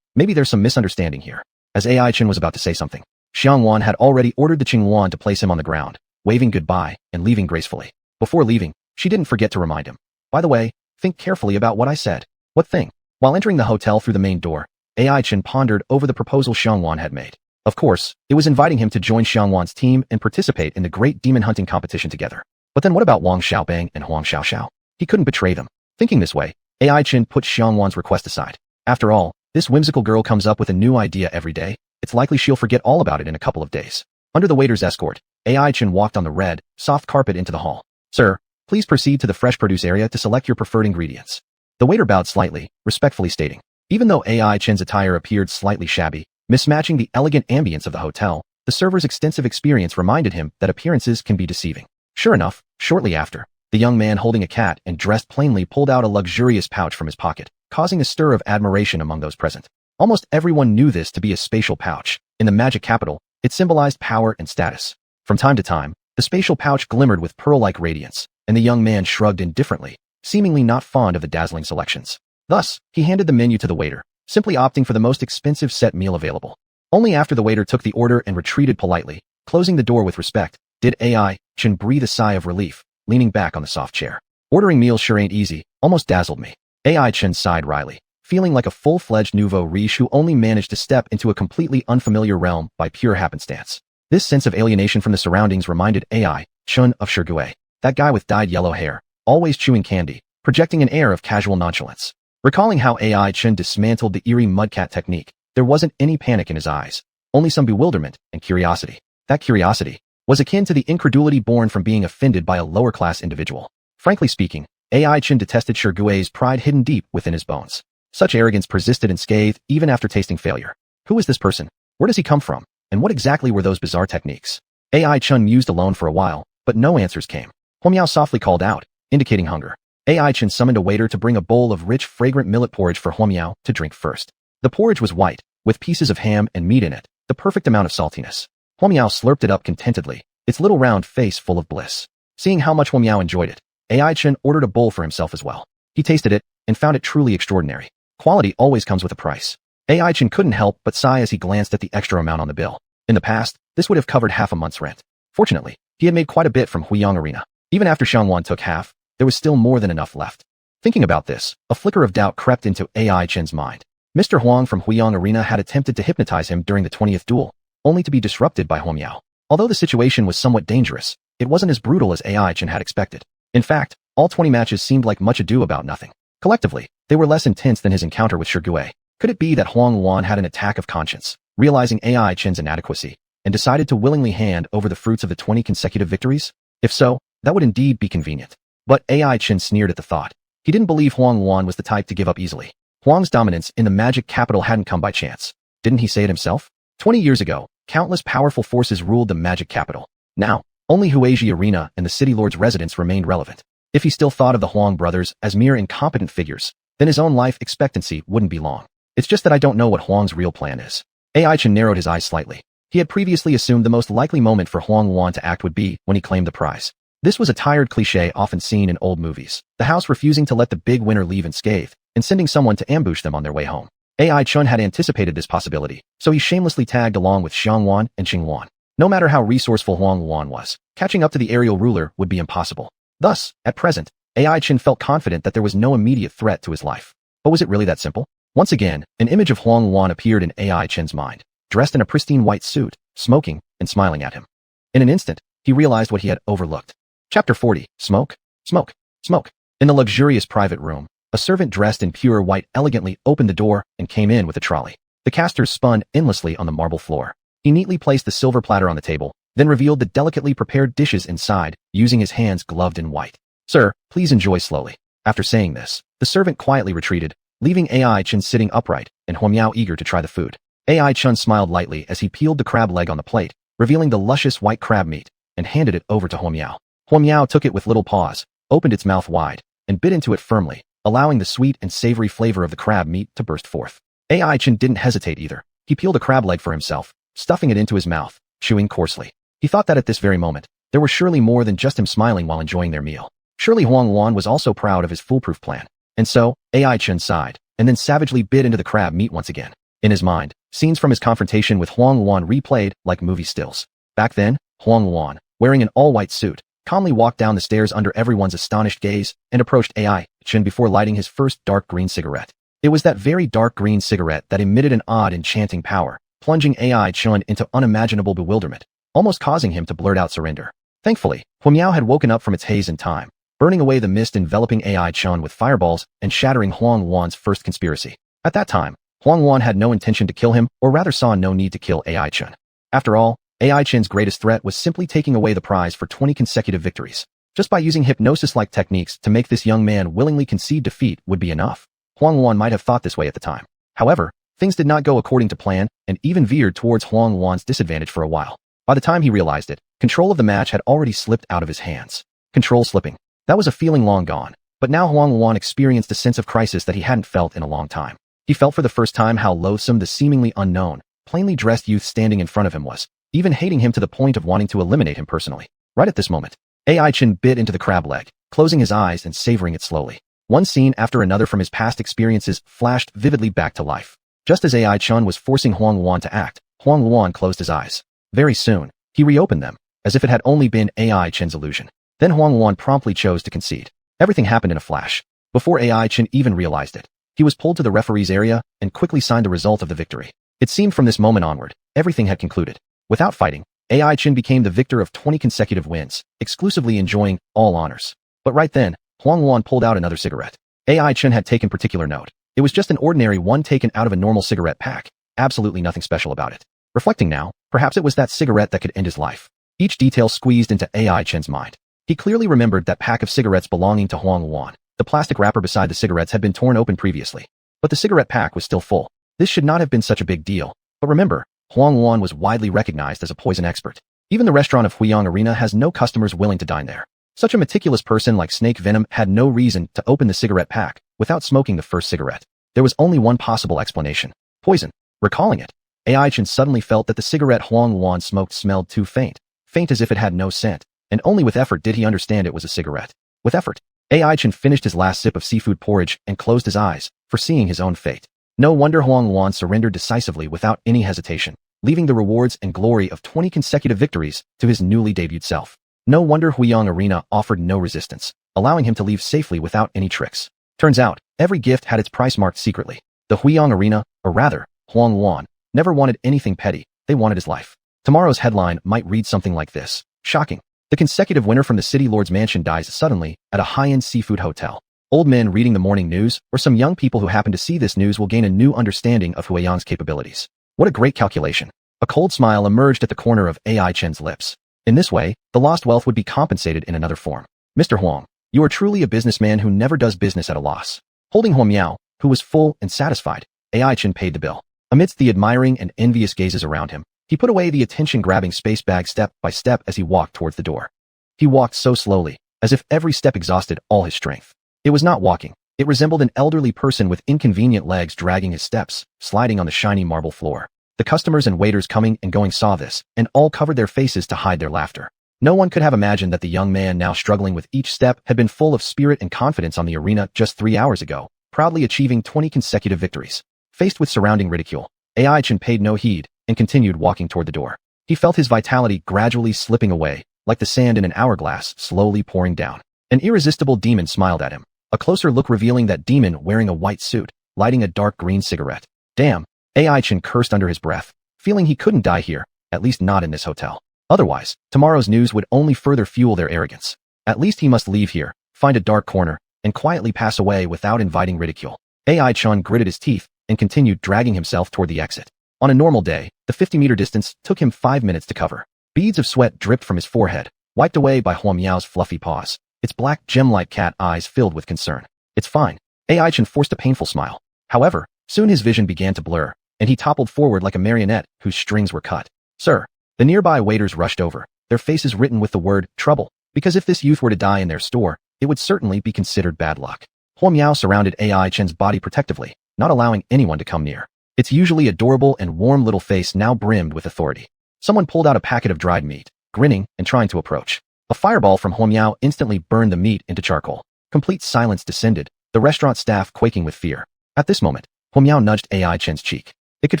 Maybe there's some misunderstanding here. As AI Chun was about to say something, Xianhuan had already ordered the xuanhuan to place him on the ground, waving goodbye and leaving gracefully. Before leaving, she didn't forget to remind him. By the way, think carefully about what I said. What thing? While entering the hotel through the main door, AI Chun pondered over the proposal Xianhuan had made. Of course, it was inviting him to join Xianhuan's team and participate in the great demon hunting competition together. But then what about Wang Xiaobang and Huang Xiaoxiao? He couldn't betray them. Thinking this way, AI Chun put Xianhuan's request aside. After all, this whimsical girl comes up with a new idea every day. It's likely she'll forget all about it in a couple of days. Under the waiter's escort, AI Chun walked on the red, soft carpet into the hall. Sir, please proceed to the fresh produce area to select your preferred ingredients. The waiter bowed slightly, respectfully stating. Even though AI Chun's attire appeared slightly shabby, mismatching the elegant ambience of the hotel, the server's extensive experience reminded him that appearances can be deceiving. Sure enough, shortly after, the young man holding a cat and dressed plainly pulled out a luxurious pouch from his pocket, causing a stir of admiration among those present. Almost everyone knew this to be a spatial pouch. In the magic capital, it symbolized power and status. From time to time, the spatial pouch glimmered with pearl-like radiance, and the young man shrugged indifferently, seemingly not fond of the dazzling selections. Thus, he handed the menu to the waiter, simply opting for the most expensive set meal available. Only after the waiter took the order and retreated politely, closing the door with respect, did AI Chun breathe a sigh of relief, leaning back on the soft chair. Ordering meals sure ain't easy, almost dazzled me. AI Chun sighed wryly, feeling like a full-fledged nouveau riche who only managed to step into a completely unfamiliar realm by pure happenstance. This sense of alienation from the surroundings reminded AI Chun of Shirgui, that guy with dyed yellow hair, always chewing candy, projecting an air of casual nonchalance. Recalling how AI Chun dismantled the eerie mudcat technique, there wasn't any panic in his eyes, only some bewilderment and curiosity. That curiosity was akin to the incredulity born from being offended by a lower-class individual. Frankly speaking, AI Chun detested Shirgui's pride hidden deep within his bones. Such arrogance persisted unscathed even after tasting failure. Who is this person? Where does he come from? And what exactly were those bizarre techniques? AI Chun mused alone for a while, but no answers came. Huomiao softly called out, indicating hunger. AI Chun summoned a waiter to bring a bowl of rich, fragrant millet porridge for Huomiao to drink first. The porridge was white, with pieces of ham and meat in it, the perfect amount of saltiness. Huomiao slurped it up contentedly, its little round face full of bliss. Seeing how much Huomiao enjoyed it, AI Chun ordered a bowl for himself as well. He tasted it, and found it truly extraordinary. Quality always comes with a price. AI Chun couldn't help but sigh as he glanced at the extra amount on the bill. In the past, this would have covered half a month's rent. Fortunately, he had made quite a bit from Huyang Arena. Even after Xianhuan took half, there was still more than enough left. Thinking about this, a flicker of doubt crept into AI Chun's mind. Mr. Huang from Huyang Arena had attempted to hypnotize him during the 20th duel, only to be disrupted by Huomiao. Although the situation was somewhat dangerous, it wasn't as brutal as AI Chun had expected. In fact, all 20 matches seemed like much ado about nothing. Collectively, they were less intense than his encounter with Shirgui. Could it be that Huang Wan had an attack of conscience, realizing AI Chun's inadequacy, and decided to willingly hand over the fruits of the 20 consecutive victories? If so, that would indeed be convenient. But AI Chun sneered at the thought. He didn't believe Huang Wan was the type to give up easily. Huang's dominance in the magic capital hadn't come by chance. Didn't he say it himself? 20 years ago, countless powerful forces ruled the magic capital. Now, only Huaiji Arena and the city lord's residence remained relevant. If he still thought of the Huang brothers as mere incompetent figures, then his own life expectancy wouldn't be long. It's just that I don't know what Huang's real plan is. AI Chun narrowed his eyes slightly. He had previously assumed the most likely moment for Huang Wan to act would be when he claimed the prize. This was a tired cliché often seen in old movies, the house refusing to let the big winner leave unscathed, and sending someone to ambush them on their way home. AI Chun had anticipated this possibility, so he shamelessly tagged along with Xianhuan and Xinhuan. No matter how resourceful Huang Wan was, catching up to the aerial ruler would be impossible. Thus, at present, AI Chun felt confident that there was no immediate threat to his life. But was it really that simple? Once again, an image of Huang Wan appeared in AI Chun's mind, dressed in a pristine white suit, smoking, and smiling at him. In an instant, he realized what he had overlooked. Chapter 40. Smoke, smoke, smoke. In the luxurious private room, a servant dressed in pure white elegantly opened the door and came in with a trolley. The casters spun endlessly on the marble floor. He neatly placed the silver platter on the table, then revealed the delicately prepared dishes inside, using his hands gloved in white. Sir, please enjoy slowly. After saying this, the servant quietly retreated, leaving AI Chun sitting upright and Huomiao eager to try the food. AI Chun smiled lightly as he peeled the crab leg on the plate, revealing the luscious white crab meat, and handed it over to Huomiao. Huomiao took it with little pause, opened its mouth wide, and bit into it firmly, allowing the sweet and savory flavor of the crab meat to burst forth. AI Chun didn't hesitate either. He peeled a crab leg for himself, stuffing it into his mouth, chewing coarsely. He thought that at this very moment, there was surely more than just him smiling while enjoying their meal. Surely xuanhuan was also proud of his foolproof plan. And so, Ai-Chen sighed, and then savagely bit into the crab meat once again. In his mind, scenes from his confrontation with xuanhuan replayed like movie stills. Back then, xuanhuan, wearing an all-white suit, calmly walked down the stairs under everyone's astonished gaze and approached Ai-Chen before lighting his first dark green cigarette. It was that very dark green cigarette that emitted an odd enchanting power, plunging Ai-Chen into unimaginable bewilderment, almost causing him to blurt out surrender. Thankfully, Huamiao had woken up from its haze in time, burning away the mist enveloping Ai-Chen with fireballs and shattering xuanhuan's first conspiracy. At that time, xuanhuan had no intention to kill him, or rather saw no need to kill Ai-Chen. After all, Ai-Chen's greatest threat was simply taking away the prize for 20 consecutive victories. Just by using hypnosis-like techniques to make this young man willingly concede defeat would be enough. Xuanhuan might have thought this way at the time. However, things did not go according to plan and even veered towards xuanhuan's disadvantage for a while. By the time he realized it, control of the match had already slipped out of his hands. Control slipping. That was a feeling long gone. But now xuanhuan experienced a sense of crisis that he hadn't felt in a long time. He felt for the first time how loathsome the seemingly unknown, plainly dressed youth standing in front of him was, even hating him to the point of wanting to eliminate him personally. Right at this moment, Ai-Chen bit into the crab leg, closing his eyes and savoring it slowly. One scene after another from his past experiences flashed vividly back to life. Just as Ai-Chen was forcing xuanhuan to act, xuanhuan closed his eyes. Very soon, he reopened them, as if it had only been Ai-Chen's illusion. Then xuanhuan promptly chose to concede. Everything happened in a flash. Before Ai-Chen even realized it, he was pulled to the referee's area and quickly signed the result of the victory. It seemed from this moment onward, everything had concluded. Without fighting, Ai-Chen became the victor of 20 consecutive wins, exclusively enjoying all honors. But right then, xuanhuan pulled out another cigarette. Ai-Chen had taken particular note. It was just an ordinary one taken out of a normal cigarette pack, absolutely nothing special about it. Reflecting now, perhaps it was that cigarette that could end his life. Each detail squeezed into Ai-Chen's mind. He clearly remembered that pack of cigarettes belonging to xuanhuan. The plastic wrapper beside the cigarettes had been torn open previously, but the cigarette pack was still full. This should not have been such a big deal. But remember, xuanhuan was widely recognized as a poison expert. Even the restaurant of Huyang Arena has no customers willing to dine there. Such a meticulous person like Snake Venom had no reason to open the cigarette pack without smoking the first cigarette. There was only one possible explanation. Poison. Recalling it, Ai-Chen suddenly felt that the cigarette xuanhuan smoked smelled too faint as if it had no scent, and only with effort did he understand it was a cigarette. With effort, Ai-Chen finished his last sip of seafood porridge and closed his eyes, foreseeing his own fate. No wonder xuanhuan surrendered decisively without any hesitation, leaving the rewards and glory of 20 consecutive victories to his newly debuted self. No wonder Huyang Arena offered no resistance, allowing him to leave safely without any tricks. Turns out, every gift had its price marked secretly. The Huyang Arena, or rather, xuanhuan, never wanted anything petty, they wanted his life. Tomorrow's headline might read something like this. Shocking. The consecutive winner from the city lord's mansion dies suddenly at a high-end seafood hotel. Old men reading the morning news, or some young people who happen to see this news will gain a new understanding of Huyang's capabilities. What a great calculation. A cold smile emerged at the corner of Ai-Chen's lips. In this way, the lost wealth would be compensated in another form. Mr. Huang, you are truly a businessman who never does business at a loss. Holding Huamiao, who was full and satisfied, Ai-Chen paid the bill. Amidst the admiring and envious gazes around him, he put away the attention-grabbing space bag step by step as he walked towards the door. He walked so slowly, as if every step exhausted all his strength. It was not walking. It resembled an elderly person with inconvenient legs dragging his steps, sliding on the shiny marble floor. The customers and waiters coming and going saw this, and all covered their faces to hide their laughter. No one could have imagined that the young man now struggling with each step had been full of spirit and confidence on the arena just 3 hours ago, proudly achieving 20 consecutive victories. Faced with surrounding ridicule, Ai-Chen paid no heed and continued walking toward the door. He felt his vitality gradually slipping away, like the sand in an hourglass slowly pouring down. An irresistible demon smiled at him, a closer look revealing that demon wearing a white suit, lighting a dark green cigarette. Damn, Ai-Chen cursed under his breath, feeling he couldn't die here, at least not in this hotel. Otherwise, tomorrow's news would only further fuel their arrogance. At least he must leave here, find a dark corner, and quietly pass away without inviting ridicule. Ai-Chen gritted his teeth and continued dragging himself toward the exit. On a normal day, the 50-meter distance took him 5 minutes to cover. Beads of sweat dripped from his forehead, wiped away by Huamiao's fluffy paws, its black gem-like cat eyes filled with concern. It's fine. Ai-Chen forced a painful smile. However, soon his vision began to blur, and he toppled forward like a marionette whose strings were cut. Sir. The nearby waiters rushed over, their faces written with the word trouble, because if this youth were to die in their store, it would certainly be considered bad luck. Huamiao surrounded Ai-Chen's body protectively, not allowing anyone to come near. Its usually adorable and warm little face now brimmed with authority. Someone pulled out a packet of dried meat, grinning and trying to approach. A fireball from Huamiao instantly burned the meat into charcoal. Complete silence descended, the restaurant staff quaking with fear. At this moment, Huamiao nudged AI Chen's cheek. It could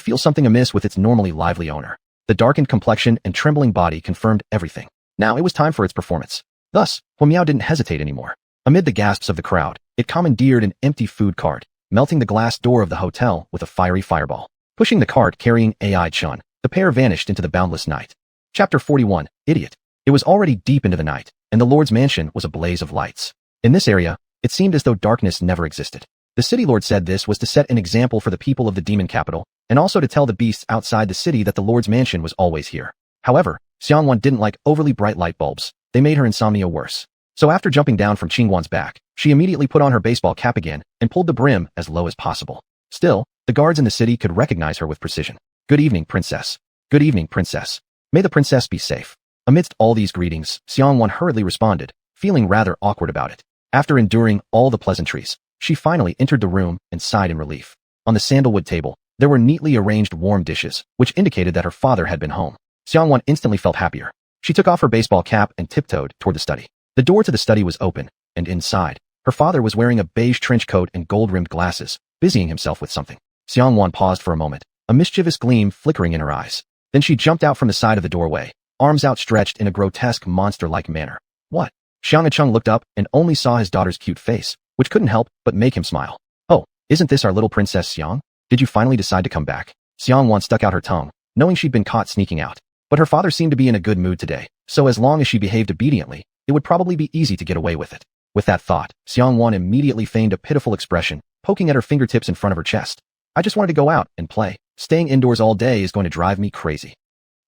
feel something amiss with its normally lively owner. The darkened complexion and trembling body confirmed everything. Now it was time for its performance. Thus, Huamiao didn't hesitate anymore. Amid the gasps of the crowd, it commandeered an empty food cart, melting the glass door of the hotel with a fiery fireball. Pushing the cart carrying AI Chun, the pair vanished into the boundless night. Chapter 41, Idiot. It was already deep into the night, and the Lord's mansion was a blaze of lights. In this area, it seemed as though darkness never existed. The city lord said this was to set an example for the people of the demon capital, and also to tell the beasts outside the city that the Lord's mansion was always here. However, Xianhuan didn't like overly bright light bulbs. They made her insomnia worse. So after jumping down from Qingguan's back, she immediately put on her baseball cap again and pulled the brim as low as possible. Still, the guards in the city could recognize her with precision. Good evening, princess. Good evening, princess. May the princess be safe. Amidst all these greetings, Xianhuan hurriedly responded, feeling rather awkward about it. After enduring all the pleasantries, she finally entered the room and sighed in relief. On the sandalwood table, there were neatly arranged warm dishes, which indicated that her father had been home. Xianhuan instantly felt happier. She took off her baseball cap and tiptoed toward the study. The door to the study was open, and inside, her father was wearing a beige trench coat and gold-rimmed glasses, busying himself with something. Xianhuan paused for a moment, a mischievous gleam flickering in her eyes. Then she jumped out from the side of the doorway, arms outstretched in a grotesque monster-like manner. What? Xianxia looked up and only saw his daughter's cute face, which couldn't help but make him smile. Oh, isn't this our little princess Xiang? Did you finally decide to come back? Xianhuan stuck out her tongue, knowing she'd been caught sneaking out. But her father seemed to be in a good mood today, so as long as she behaved obediently, it would probably be easy to get away with it. With that thought, Xianhuan immediately feigned a pitiful expression, poking at her fingertips in front of her chest. I just wanted to go out and play. Staying indoors all day is going to drive me crazy.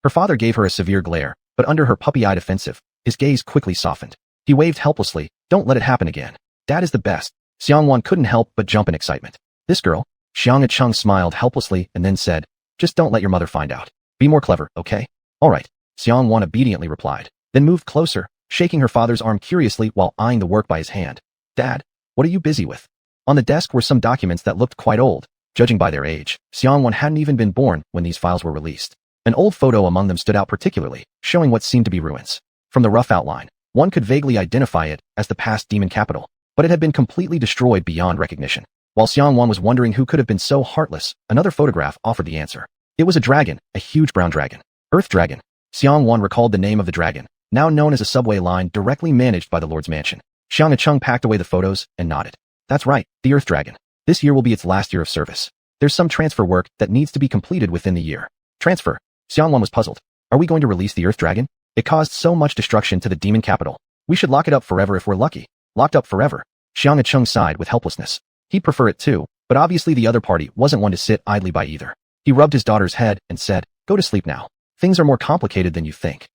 Her father gave her a severe glare, but under her puppy-eyed offensive, his gaze quickly softened. He waved helplessly. Don't let it happen again. Dad is the best. Xianhuan couldn't help but jump in excitement. This girl? Xianxia smiled helplessly and then said, just don't let your mother find out. Be more clever, okay? All right. Xianhuan obediently replied, then moved closer, shaking her father's arm curiously while eyeing the work by his hand. Dad, what are you busy with? On the desk were some documents that looked quite old. Judging by their age, Xianhuan hadn't even been born when these files were released. An old photo among them stood out particularly, showing what seemed to be ruins. From the rough outline, one could vaguely identify it as the past demon capital, but it had been completely destroyed beyond recognition. While Xianhuan was wondering who could have been so heartless, another photograph offered the answer. It was a dragon, a huge brown dragon. Earth Dragon. Xianhuan recalled the name of the dragon, now known as a subway line directly managed by the Lord's mansion. Xianxia packed away the photos and nodded. That's right, the Earth Dragon. This year will be its last year of service. There's some transfer work that needs to be completed within the year. Transfer? Xianhuan was puzzled. Are we going to release the Earth Dragon? It caused so much destruction to the demon capital. We should lock it up forever if we're lucky. Locked up forever. Xianxia sighed with helplessness. He'd prefer it too, but obviously the other party wasn't one to sit idly by either. He rubbed his daughter's head and said, go to sleep now. Things are more complicated than you think.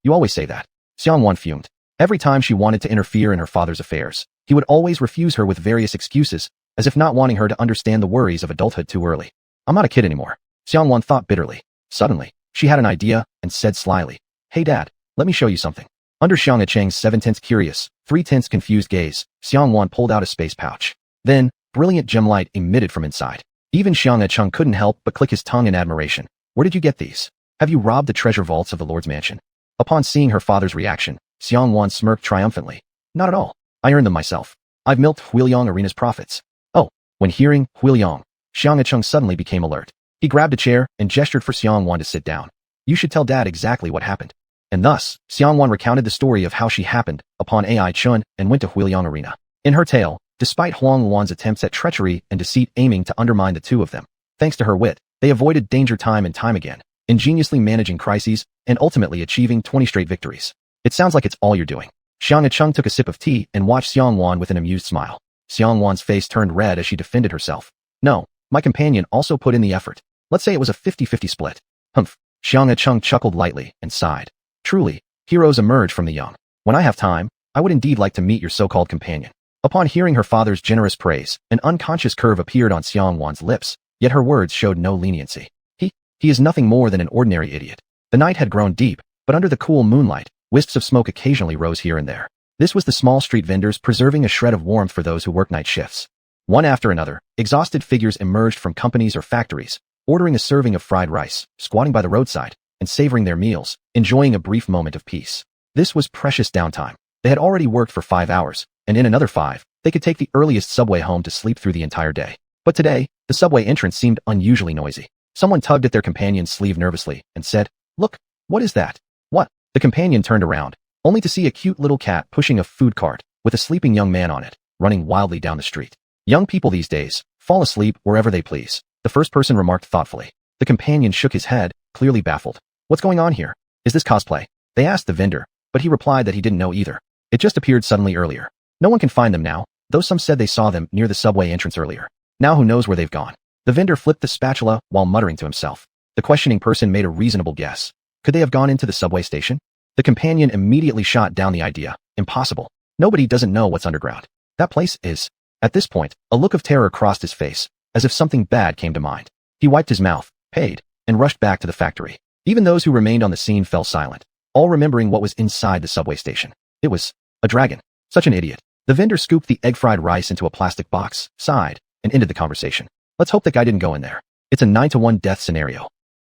You always say that. Xianhuan fumed. Every time she wanted to interfere in her father's affairs, he would always refuse her with various excuses, as if not wanting her to understand the worries of adulthood too early. I'm not a kid anymore. Xianhuan thought bitterly. Suddenly, she had an idea and said slyly, hey dad, let me show you something. Under Xianxia's 7/10 curious, 3/10 confused gaze, Xianhuan pulled out a space pouch. Then, brilliant gem light emitted from inside. Even Xianxia couldn't help but click his tongue in admiration. Where did you get these? Have you robbed the treasure vaults of the Lord's mansion? Upon seeing her father's reaction, Xianhuan smirked triumphantly. Not at all. I earned them myself. I've milked Huiliang Arena's profits. Oh, when hearing Huiliang, Xianxia suddenly became alert. He grabbed a chair and gestured for Xianhuan to sit down. You should tell dad exactly what happened. And thus, Xianhuan recounted the story of how she happened upon Ai Chun and went to Huiliang Arena. In her tale, despite Xuanhuan's attempts at treachery and deceit aiming to undermine the two of them, thanks to her wit, they avoided danger time and time again, ingeniously managing crises and ultimately achieving 20 straight victories. It sounds like it's all you're doing. Xianxia took a sip of tea and watched Xianhuan with an amused smile. Xianhuan's face turned red as she defended herself. No, my companion also put in the effort. Let's say it was a 50-50 split. Xianxia chuckled lightly and sighed. Truly, heroes emerge from the young. When I have time, I would indeed like to meet your so-called companion. Upon hearing her father's generous praise, an unconscious curve appeared on Xianhuan's lips, yet her words showed no leniency. He is nothing more than an ordinary idiot. The night had grown deep, but under the cool moonlight, wisps of smoke occasionally rose here and there. This was the small street vendors preserving a shred of warmth for those who work night shifts. One after another, exhausted figures emerged from companies or factories, ordering a serving of fried rice, squatting by the roadside, and savoring their meals, enjoying a brief moment of peace. This was precious downtime. They had already worked for 5 hours, and in another 5, they could take the earliest subway home to sleep through the entire day. But today, the subway entrance seemed unusually noisy. Someone tugged at their companion's sleeve nervously and said, "Look, what is that?" "What?" The companion turned around, only to see a cute little cat pushing a food cart with a sleeping young man on it, running wildly down the street. Young people these days fall asleep wherever they please, the first person remarked thoughtfully. The companion shook his head, clearly baffled. "What's going on here? Is this cosplay?" They asked the vendor, but he replied that he didn't know either. It just appeared suddenly earlier. No one can find them now, though some said they saw them near the subway entrance earlier. Now who knows where they've gone? The vendor flipped the spatula while muttering to himself. The questioning person made a reasonable guess. Could they have gone into the subway station? The companion immediately shot down the idea. Impossible. Nobody doesn't know what's underground. That place is. At this point, a look of terror crossed his face, as if something bad came to mind. He wiped his mouth, paid, and rushed back to the factory. Even those who remained on the scene fell silent, all remembering what was inside the subway station. It was a dragon. Such an idiot. The vendor scooped the egg-fried rice into a plastic box, sighed, and ended the conversation. Let's hope that guy didn't go in there. It's a 9-to-1 death scenario.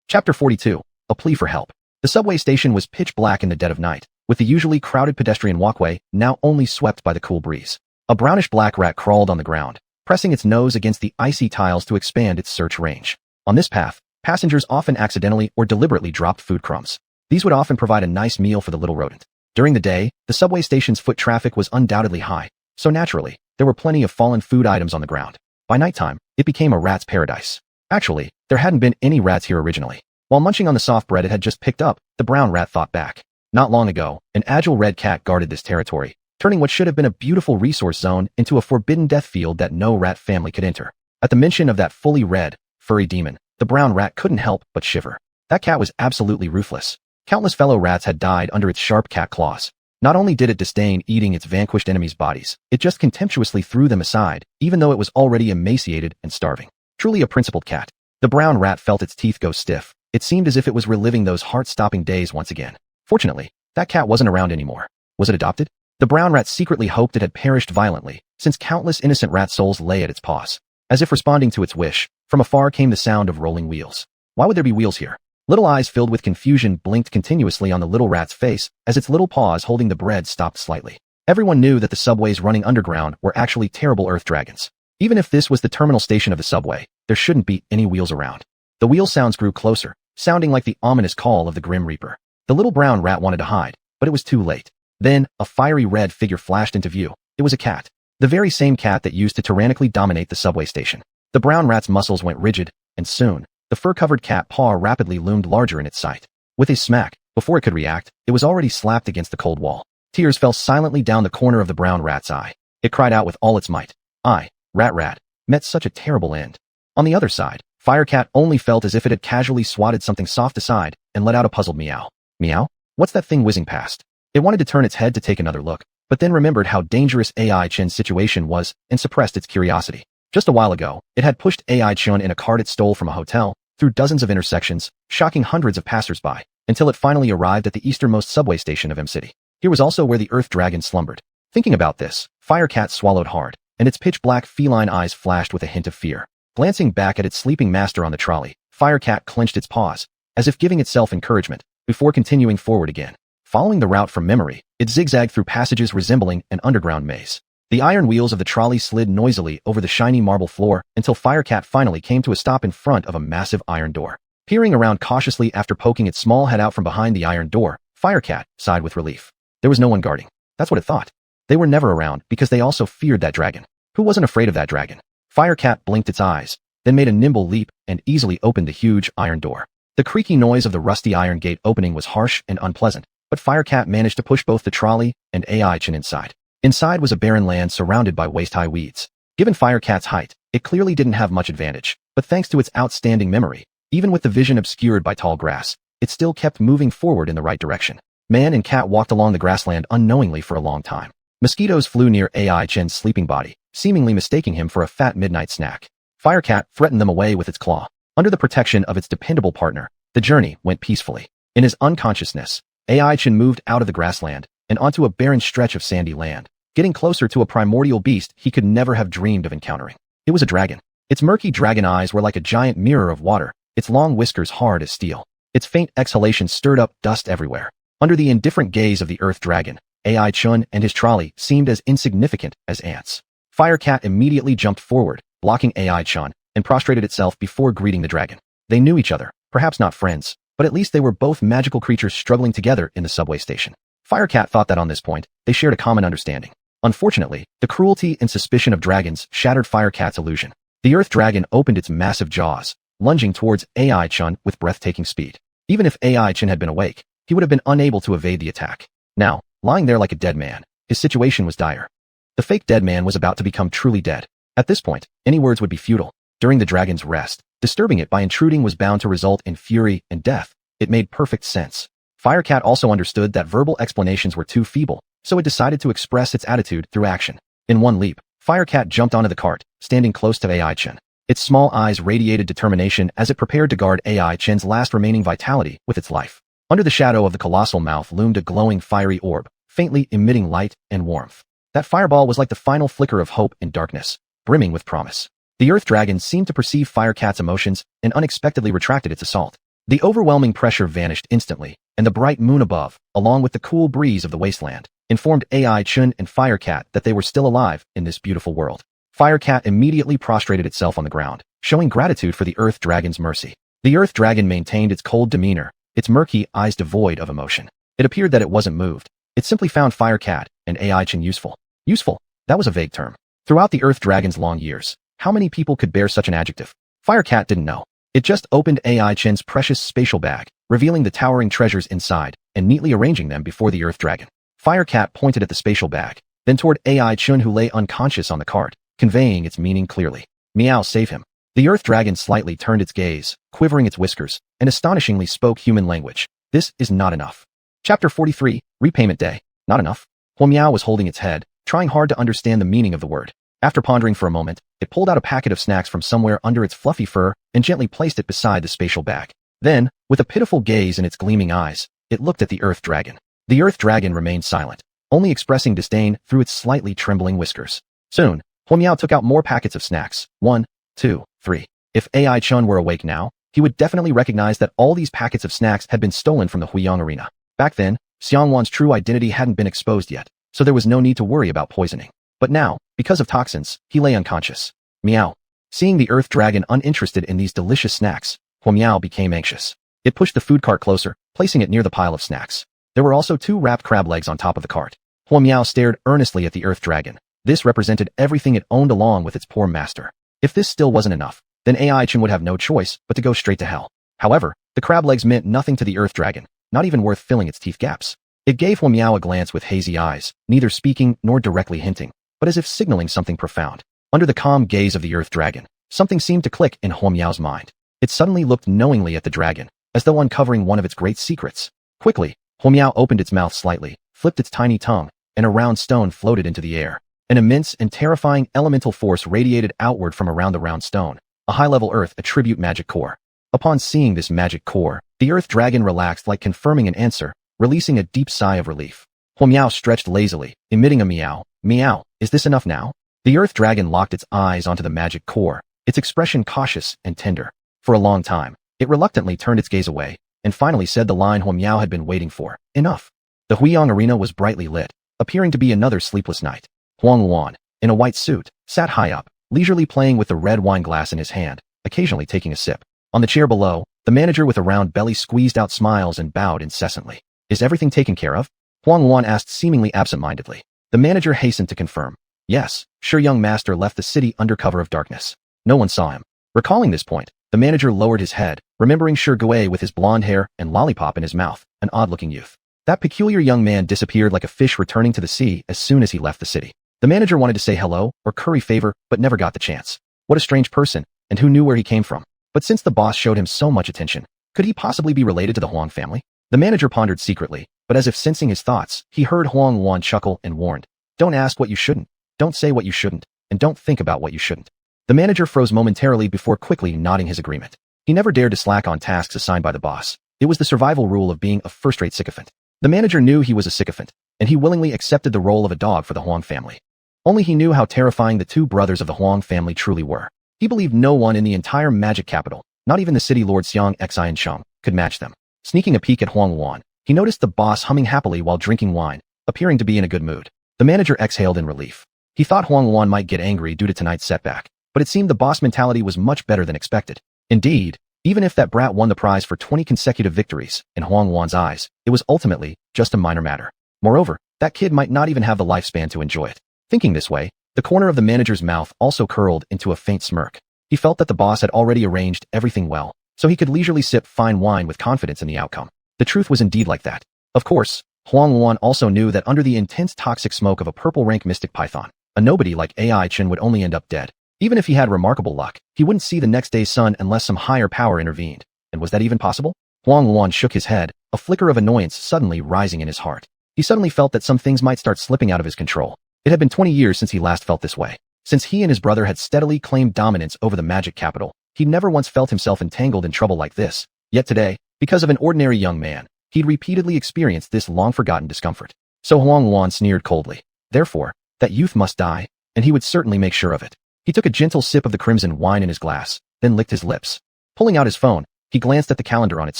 Chapter 42. A plea for help. The subway station was pitch black in the dead of night, with the usually crowded pedestrian walkway now only swept by the cool breeze. A brownish-black rat crawled on the ground, pressing its nose against the icy tiles to expand its search range. On this path, passengers often accidentally or deliberately dropped food crumbs. These would often provide a nice meal for the little rodent. During the day, the subway station's foot traffic was undoubtedly high, so naturally, there were plenty of fallen food items on the ground. By nighttime, it became a rat's paradise. Actually, there hadn't been any rats here originally. While munching on the soft bread it had just picked up, the brown rat thought back. Not long ago, an agile red cat guarded this territory, turning what should have been a beautiful resource zone into a forbidden death field that no rat family could enter. At the mention of that fully red, furry demon, the brown rat couldn't help but shiver. That cat was absolutely ruthless. Countless fellow rats had died under its sharp cat claws. Not only did it disdain eating its vanquished enemies' bodies, it just contemptuously threw them aside, even though it was already emaciated and starving. Truly a principled cat. The brown rat felt its teeth go stiff. It seemed as if it was reliving those heart-stopping days once again. Fortunately, that cat wasn't around anymore. Was it adopted? The brown rat secretly hoped it had perished violently, since countless innocent rat souls lay at its paws. As if responding to its wish, from afar came the sound of rolling wheels. Why would there be wheels here? Little eyes filled with confusion blinked continuously on the little rat's face as its little paws holding the bread stopped slightly. Everyone knew that the subways running underground were actually terrible earth dragons. Even if this was the terminal station of the subway, there shouldn't be any wheels around. The wheel sounds grew closer, sounding like the ominous call of the Grim Reaper. The little brown rat wanted to hide, but it was too late. Then, a fiery red figure flashed into view. It was a cat. The very same cat that used to tyrannically dominate the subway station. The brown rat's muscles went rigid, and soon, the fur-covered cat paw rapidly loomed larger in its sight. With a smack, before it could react, it was already slapped against the cold wall. Tears fell silently down the corner of the brown rat's eye. It cried out with all its might. I, Rat, met such a terrible end. On the other side, Firecat only felt as if it had casually swatted something soft aside and let out a puzzled meow. Meow? What's that thing whizzing past? It wanted to turn its head to take another look, but then remembered how dangerous AI Chen's situation was and suppressed its curiosity. Just a while ago, it had pushed AI Chen in a cart it stole from a hotel, through dozens of intersections, shocking hundreds of passersby, until it finally arrived at the easternmost subway station of M-City. Here was also where the Earth Dragon slumbered. Thinking about this, Firecat swallowed hard, and its pitch-black feline eyes flashed with a hint of fear. Glancing back at its sleeping master on the trolley, Firecat clenched its paws, as if giving itself encouragement, before continuing forward again. Following the route from memory, it zigzagged through passages resembling an underground maze. The iron wheels of the trolley slid noisily over the shiny marble floor until Firecat finally came to a stop in front of a massive iron door. Peering around cautiously after poking its small head out from behind the iron door, Firecat sighed with relief. There was no one guarding. That's what it thought. They were never around because they also feared that dragon. Who wasn't afraid of that dragon? Firecat blinked its eyes, then made a nimble leap and easily opened the huge iron door. The creaky noise of the rusty iron gate opening was harsh and unpleasant, but Firecat managed to push both the trolley and AI Chen inside. Inside was a barren land surrounded by waist-high weeds. Given Firecat's height, it clearly didn't have much advantage, but thanks to its outstanding memory, even with the vision obscured by tall grass, it still kept moving forward in the right direction. Man and cat walked along the grassland unknowingly for a long time. Mosquitoes flew near AI Chen's sleeping body, seemingly mistaking him for a fat midnight snack. Firecat threatened them away with its claw. Under the protection of its dependable partner, the journey went peacefully. In his unconsciousness, AI Chen moved out of the grassland and onto a barren stretch of sandy land, getting closer to a primordial beast he could never have dreamed of encountering. It was a dragon. Its murky dragon eyes were like a giant mirror of water, its long whiskers hard as steel. Its faint exhalation stirred up dust everywhere. Under the indifferent gaze of the earth dragon, AI Chun and his trolley seemed as insignificant as ants. Firecat immediately jumped forward, blocking AI Chun, and prostrated itself before greeting the dragon. They knew each other, perhaps not friends, but at least they were both magical creatures struggling together in the subway station. Firecat thought that on this point, they shared a common understanding. Unfortunately, the cruelty and suspicion of dragons shattered Firecat's illusion. The earth dragon opened its massive jaws, lunging towards AI Chun with breathtaking speed. Even if AI Chun had been awake, he would have been unable to evade the attack. Now, lying there like a dead man, his situation was dire. The fake dead man was about to become truly dead. At this point, any words would be futile. During the dragon's rest, disturbing it by intruding was bound to result in fury and death. It made perfect sense. Firecat also understood that verbal explanations were too feeble, so it decided to express its attitude through action. In one leap, Firecat jumped onto the cart, standing close to AI Chun. Its small eyes radiated determination as it prepared to guard AI Chun's last remaining vitality with its life. Under the shadow of the colossal mouth loomed a glowing fiery orb, faintly emitting light and warmth. That fireball was like the final flicker of hope in darkness, brimming with promise. The earth dragon seemed to perceive Firecat's emotions and unexpectedly retracted its assault. The overwhelming pressure vanished instantly, and the bright moon above, along with the cool breeze of the wasteland, informed AI Chun and Firecat that they were still alive in this beautiful world. Firecat immediately prostrated itself on the ground, showing gratitude for the earth dragon's mercy. The earth dragon maintained its cold demeanor, its murky eyes devoid of emotion. It appeared that it wasn't moved. It simply found Firecat and AI Chun useful. Useful? That was a vague term. Throughout the earth dragon's long years, how many people could bear such an adjective? Firecat didn't know. It just opened AI Chun's precious spatial bag, revealing the towering treasures inside, and neatly arranging them before the earth dragon. Firecat pointed at the spatial bag, then toward AI Chun who lay unconscious on the cart, conveying its meaning clearly. Meow, save him. The earth dragon slightly turned its gaze, quivering its whiskers, and astonishingly spoke human language. This is not enough. Chapter 43, Repayment Day. Not enough. Meow was holding its head, trying hard to understand the meaning of the word. After pondering for a moment, it pulled out a packet of snacks from somewhere under its fluffy fur and gently placed it beside the spatial bag. Then, with a pitiful gaze in its gleaming eyes, it looked at the earth dragon. The earth dragon remained silent, only expressing disdain through its slightly trembling whiskers. Soon, Meow took out more packets of snacks. 1, 2, 3. If AI Chun were awake now, he would definitely recognize that all these packets of snacks had been stolen from the Huyang arena. Back then, Xianhuan's true identity hadn't been exposed yet, so there was no need to worry about poisoning. But now, because of toxins, he lay unconscious. Meow. Seeing the earth dragon uninterested in these delicious snacks, Meow became anxious. It pushed the food cart closer, placing it near the pile of snacks. There were also 2 wrapped crab legs on top of the cart. Meow stared earnestly at the earth dragon. This represented everything it owned along with its poor master. If this still wasn't enough, then AI Chun would have no choice but to go straight to hell. However, the crab legs meant nothing to the earth dragon, not even worth filling its teeth gaps. It gave Meow a glance with hazy eyes, neither speaking nor directly hinting, but as if signaling something profound. Under the calm gaze of the earth dragon, something seemed to click in Meow's mind. It suddenly looked knowingly at the dragon, as though uncovering one of its great secrets. Quickly, Meow opened its mouth slightly, flipped its tiny tongue, and a round stone floated into the air. An immense and terrifying elemental force radiated outward from around the round stone, a high-level earth attribute magic core. Upon seeing this magic core, the earth dragon relaxed like confirming an answer, releasing a deep sigh of relief. Meow stretched lazily, emitting a meow. Meow, is this enough now? The earth dragon locked its eyes onto the magic core, its expression cautious and tender. For a long time, it reluctantly turned its gaze away, and finally said the line Meow had been waiting for. Enough. The Huyang arena was brightly lit, appearing to be another sleepless night. Xuanhuan, in a white suit, sat high up, leisurely playing with the red wine glass in his hand, occasionally taking a sip. On the chair below, the manager with a round belly squeezed out smiles and bowed incessantly. Is everything taken care of? Xuanhuan asked seemingly absent-mindedly. The manager hastened to confirm. Yes, sure. Young master left the city under cover of darkness. No one saw him. Recalling this point, the manager lowered his head, remembering Shi Gui with his blonde hair and lollipop in his mouth, an odd-looking youth. That peculiar young man disappeared like a fish returning to the sea as soon as he left the city. The manager wanted to say hello or curry favor, but never got the chance. What a strange person, and who knew where he came from? But since the boss showed him so much attention, could he possibly be related to the Huang family? The manager pondered secretly, but as if sensing his thoughts, he heard Xuanhuan chuckle and warned. Don't ask what you shouldn't, don't say what you shouldn't, and don't think about what you shouldn't. The manager froze momentarily before quickly nodding his agreement. He never dared to slack on tasks assigned by the boss. It was the survival rule of being a first-rate sycophant. The manager knew he was a sycophant, and he willingly accepted the role of a dog for the Huang family. Only he knew how terrifying the two brothers of the Huang family truly were. He believed no one in the entire magic capital, not even the city lord xianxia, could match them. Sneaking a peek at xuanhuan, he noticed the boss humming happily while drinking wine, appearing to be in a good mood. The manager exhaled in relief. He thought xuanhuan might get angry due to tonight's setback, but it seemed the boss mentality was much better than expected. Indeed, even if that brat won the prize for 20 consecutive victories, in xuanhuan's eyes, it was ultimately just a minor matter. Moreover, that kid might not even have the lifespan to enjoy it. Thinking this way, the corner of the manager's mouth also curled into a faint smirk. He felt that the boss had already arranged everything well, so he could leisurely sip fine wine with confidence in the outcome. The truth was indeed like that. Of course, xuanhuan also knew that under the intense toxic smoke of a purple-rank mystic python, a nobody like Ai Chen would only end up dead. Even if he had remarkable luck, he wouldn't see the next day's sun unless some higher power intervened. And was that even possible? xuanhuan shook his head, a flicker of annoyance suddenly rising in his heart. He suddenly felt that some things might start slipping out of his control. It had been 20 years since he last felt this way. Since he and his brother had steadily claimed dominance over the magic capital, he'd never once felt himself entangled in trouble like this. Yet today, because of an ordinary young man, he'd repeatedly experienced this long-forgotten discomfort. So xuanhuan sneered coldly. Therefore, that youth must die, and he would certainly make sure of it. He took a gentle sip of the crimson wine in his glass, then licked his lips. Pulling out his phone, he glanced at the calendar on its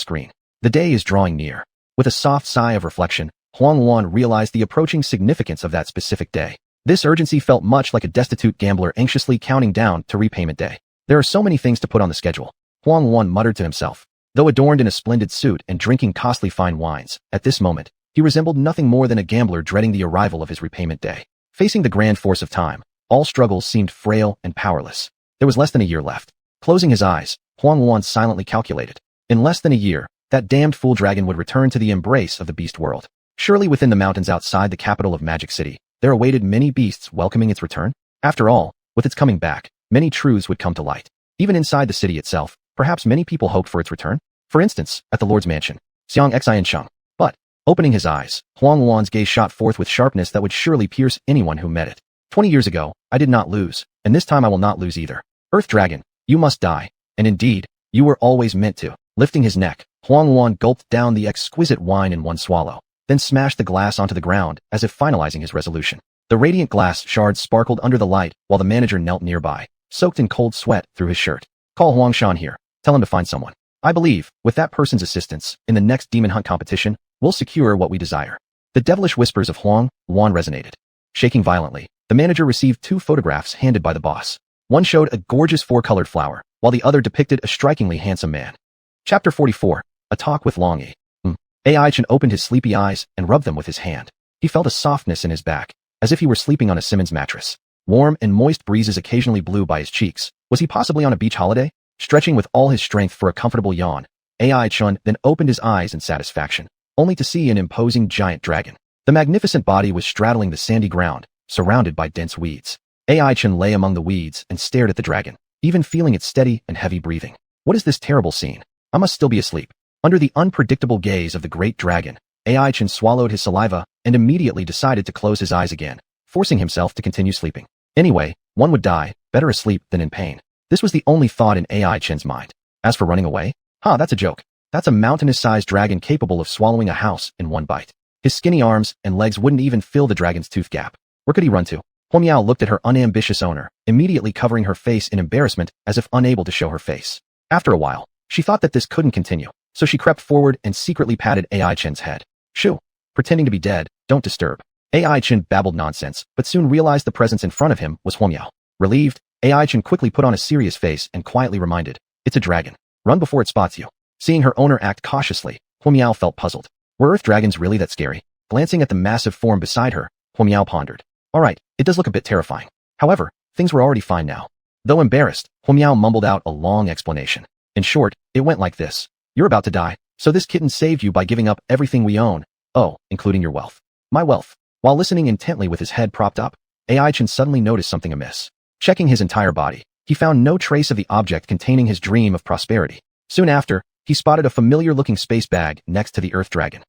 screen. The day is drawing near. With a soft sigh of reflection, xuanhuan realized the approaching significance of that specific day. This urgency felt much like a destitute gambler anxiously counting down to repayment day. There are so many things to put on the schedule, xuanhuan muttered to himself. Though adorned in a splendid suit and drinking costly fine wines, at this moment, he resembled nothing more than a gambler dreading the arrival of his repayment day. Facing the grand force of time, all struggles seemed frail and powerless. There was less than a year left. Closing his eyes, xuanhuan silently calculated. In less than a year, that damned fool dragon would return to the embrace of the beast world. Surely within the mountains outside the capital of Magic City, there awaited many beasts welcoming its return. After all, with its coming back, many truths would come to light. Even inside the city itself, perhaps many people hoped for its return. For instance, at the Lord's mansion, xianxia. But, opening his eyes, xuanhuan's gaze shot forth with sharpness that would surely pierce anyone who met it. 20 years ago, I did not lose, and this time I will not lose either. Earth Dragon, you must die. And indeed, you were always meant to. Lifting his neck, xuanhuan gulped down the exquisite wine in one swallow, then smashed the glass onto the ground as if finalizing his resolution. The radiant glass shards sparkled under the light while the manager knelt nearby, soaked in cold sweat through his shirt. Call Huangshan here. Tell him to find someone. I believe, with that person's assistance, in the next demon hunt competition, we'll secure what we desire. The devilish whispers of Huang Wan resonated. Shaking violently, the manager received 2 photographs handed by the boss. One showed a gorgeous 4-colored flower, while the other depicted a strikingly handsome man. Chapter 44. A Talk with Long E. Ai Chen opened his sleepy eyes and rubbed them with his hand. He felt a softness in his back, as if he were sleeping on a Simmons mattress. Warm and moist breezes occasionally blew by his cheeks. Was he possibly on a beach holiday? Stretching with all his strength for a comfortable yawn, Ai Chen then opened his eyes in satisfaction, only to see an imposing giant dragon. The magnificent body was straddling the sandy ground, surrounded by dense weeds. Ai Chen lay among the weeds and stared at the dragon, even feeling its steady and heavy breathing. What is this terrible scene? I must still be asleep. Under the unpredictable gaze of the great dragon, Ai Chen swallowed his saliva and immediately decided to close his eyes again, forcing himself to continue sleeping. Anyway, one would die, better asleep than in pain. This was the only thought in Ai Chen's mind. As for running away, that's a joke. That's a mountainous-sized dragon capable of swallowing a house in one bite. His skinny arms and legs wouldn't even fill the dragon's tooth gap. Where could he run to? Huomiao looked at her unambitious owner, immediately covering her face in embarrassment as if unable to show her face. After a while, she thought that this couldn't continue, so she crept forward and secretly patted Ai Chen's head. Shoo! Pretending to be dead, don't disturb. Ai Chen babbled nonsense, but soon realized the presence in front of him was Huomiao. Relieved, Ai Chen quickly put on a serious face and quietly reminded, it's a dragon. Run before it spots you. Seeing her owner act cautiously, Huomiao felt puzzled. Were earth dragons really that scary? Glancing at the massive form beside her, Huomiao pondered. Alright, it does look a bit terrifying. However, things were already fine now. Though embarrassed, Huomiao mumbled out a long explanation. In short, it went like this. You're about to die, so this kitten saved you by giving up everything we own. Oh, including your wealth. My wealth. While listening intently with his head propped up, Ai Chen suddenly noticed something amiss. Checking his entire body, he found no trace of the object containing his dream of prosperity. Soon after, he spotted a familiar-looking space bag next to the earth dragon.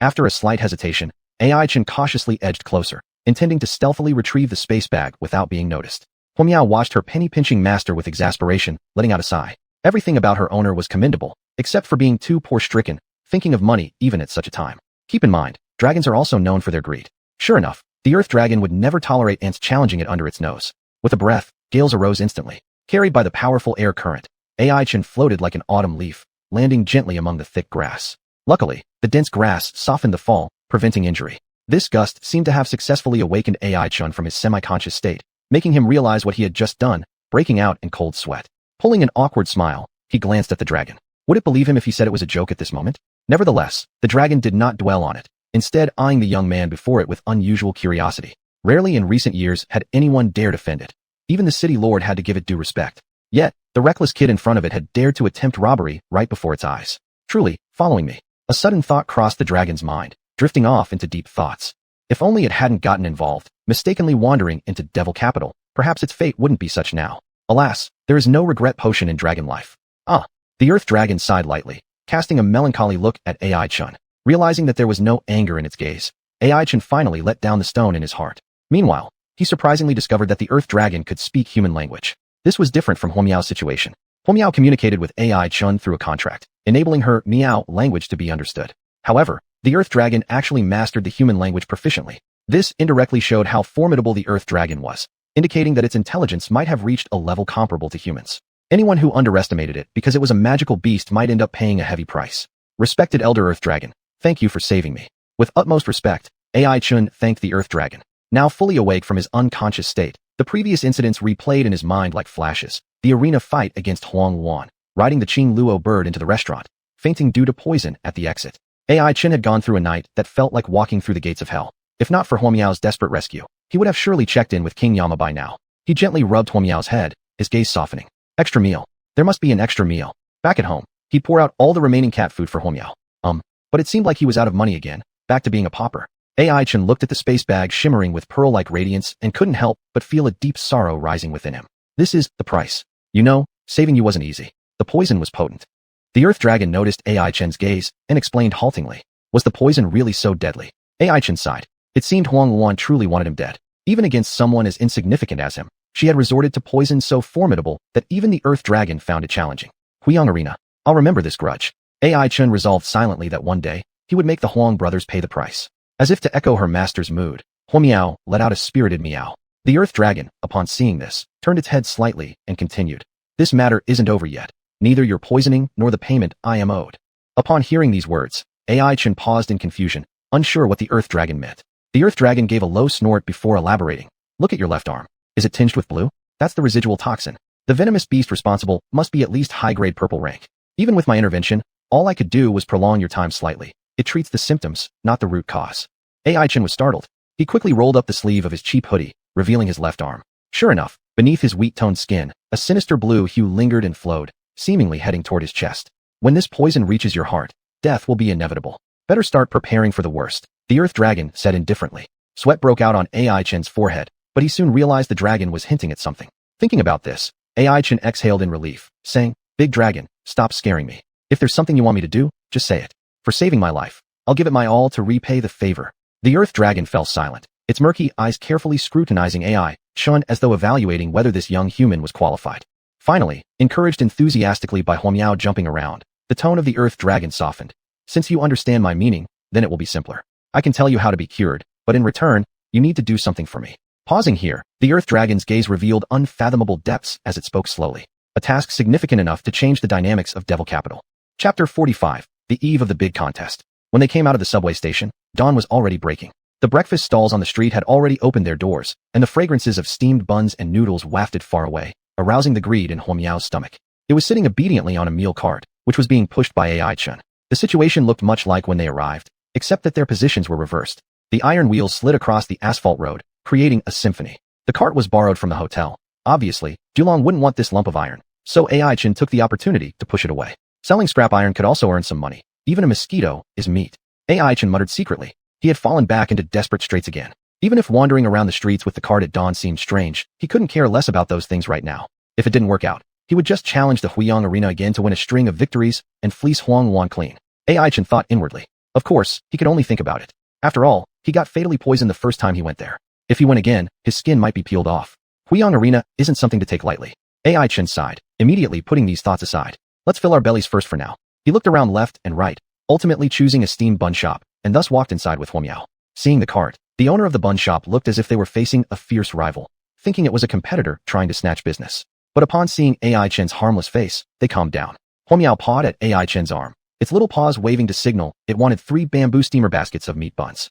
After a slight hesitation, Ai Chen cautiously edged closer, intending to stealthily retrieve the space bag without being noticed. Huomiao watched her penny-pinching master with exasperation, letting out a sigh. Everything about her owner was commendable, except for being too poor-stricken, thinking of money even at such a time. Keep in mind, dragons are also known for their greed. Sure enough, The earth dragon would never tolerate ants challenging it under its nose. With a breath, gales arose instantly. Carried by the powerful air current, Ai-chan floated like an autumn leaf, landing gently among the thick grass. Luckily, the dense grass softened the fall, preventing injury. This gust seemed to have successfully awakened Ai-chan from his semi-conscious state, making him realize what he had just done, breaking out in cold sweat. Pulling an awkward smile, he glanced at the dragon. Would it believe him if he said it was a joke at this moment? Nevertheless, the dragon did not dwell on it, instead eyeing the young man before it with unusual curiosity. Rarely in recent years had anyone dared offend it. Even the city lord had to give it due respect. Yet, the reckless kid in front of it had dared to attempt robbery right before its eyes. Truly, following me. A sudden thought crossed the dragon's mind, drifting off into deep thoughts. If only it hadn't gotten involved, mistakenly wandering into devil capital, perhaps its fate wouldn't be such now. Alas, there is no regret potion in dragon life. The earth dragon sighed lightly, casting a melancholy look at Ai-chan. Realizing that there was no anger in its gaze, Ai-chan finally let down the stone in his heart. Meanwhile, he surprisingly discovered that the earth dragon could speak human language. This was different from Huomiao's situation. Huomiao communicated with Ai-chan through a contract, enabling her Miao language to be understood. However, the earth dragon actually mastered the human language proficiently. This indirectly showed how formidable the earth dragon was, indicating that its intelligence might have reached a level comparable to humans. Anyone who underestimated it because it was a magical beast might end up paying a heavy price. Respected Elder Earth Dragon, thank you for saving me. With utmost respect, Ai-chan thanked the earth dragon. Now fully awake from his unconscious state, the previous incidents replayed in his mind like flashes. The arena fight against xuanhuan, riding the Qing Luo bird into the restaurant, fainting due to poison at the exit. Ai-chan had gone through a night that felt like walking through the gates of hell. If not for Huomiao's desperate rescue, he would have surely checked in with King Yama by now. He gently rubbed Huomiao's head, his gaze softening. Extra meal. There must be an extra meal. Back at home, he'd pour out all the remaining cat food for Huomiao. But it seemed like he was out of money again, back to being a pauper. Ai-chan looked at the space bag shimmering with pearl-like radiance and couldn't help but feel a deep sorrow rising within him. This is the price. You know, saving you wasn't easy. The poison was potent. The earth dragon noticed Ai-chan's gaze and explained haltingly. Was the poison really so deadly? Ai-chan sighed. It seemed Xuanhuan truly wanted him dead. Even against someone as insignificant as him, she had resorted to poison so formidable that even the earth dragon found it challenging. Huang Arena. I'll remember this grudge. Ai-chan resolved silently that one day, he would make the Huang brothers pay the price. As if to echo her master's mood, Huomiao let out a spirited meow. The earth dragon, upon seeing this, turned its head slightly and continued. This matter isn't over yet. Neither your poisoning nor the payment I am owed. Upon hearing these words, Ai-chan paused in confusion, unsure what the earth dragon meant. The earth dragon gave a low snort before elaborating. Look at your left arm. Is it tinged with blue? That's the residual toxin. The venomous beast responsible must be at least high-grade purple rank. Even with my intervention, all I could do was prolong your time slightly. It treats the symptoms, not the root cause. Ai-chan was startled. He quickly rolled up the sleeve of his cheap hoodie, revealing his left arm. Sure enough, beneath his wheat-toned skin, a sinister blue hue lingered and flowed, seemingly heading toward his chest. When this poison reaches your heart, death will be inevitable. Better start preparing for the worst, the earth dragon said indifferently. Sweat broke out on Ai-chan's forehead, but he soon realized the dragon was hinting at something. Thinking about this, Ai-chan exhaled in relief, saying, Big dragon, stop scaring me. If there's something you want me to do, just say it. For saving my life, I'll give it my all to repay the favor. The earth dragon fell silent, its murky eyes carefully scrutinizing Ai-chan as though evaluating whether this young human was qualified. Finally, encouraged enthusiastically by Huomiao jumping around, the tone of the earth dragon softened. Since you understand my meaning, then it will be simpler. I can tell you how to be cured, but in return, you need to do something for me. Pausing here, the earth dragon's gaze revealed unfathomable depths as it spoke slowly. A task significant enough to change the dynamics of Devil Capital. Chapter 45. The eve of the big contest. When they came out of the subway station, dawn was already breaking. The breakfast stalls on the street had already opened their doors, and the fragrances of steamed buns and noodles wafted far away, arousing the greed in Huomiao's stomach. It was sitting obediently on a meal cart, which was being pushed by Ai-chan. The situation looked much like when they arrived, except that their positions were reversed. The iron wheels slid across the asphalt road, creating a symphony. The cart was borrowed from the hotel. Obviously, Julong wouldn't want this lump of iron, so Ai-chan took the opportunity to push it away. Selling scrap iron could also earn some money. Even a mosquito is meat. Ai-chan muttered secretly. He had fallen back into desperate straits again. Even if wandering around the streets with the cart at dawn seemed strange, he couldn't care less about those things right now. If it didn't work out, he would just challenge the Huang Arena again to win a string of victories and fleece Xuanhuan clean. Ai-chan thought inwardly. Of course, he could only think about it. After all, he got fatally poisoned the first time he went there. If he went again, his skin might be peeled off. Huang Arena isn't something to take lightly. Ai-chan sighed, immediately putting these thoughts aside. Let's fill our bellies first for now. He looked around left and right, ultimately choosing a steamed bun shop, and thus walked inside with Huomiao. Seeing the cart, The owner of the bun shop looked as if they were facing a fierce rival, thinking it was a competitor trying to snatch business. But upon seeing AI Chen's harmless face, they calmed down. Huomiao pawed at AI Chen's arm, its little paws waving to signal it wanted 3 bamboo steamer baskets of meat buns.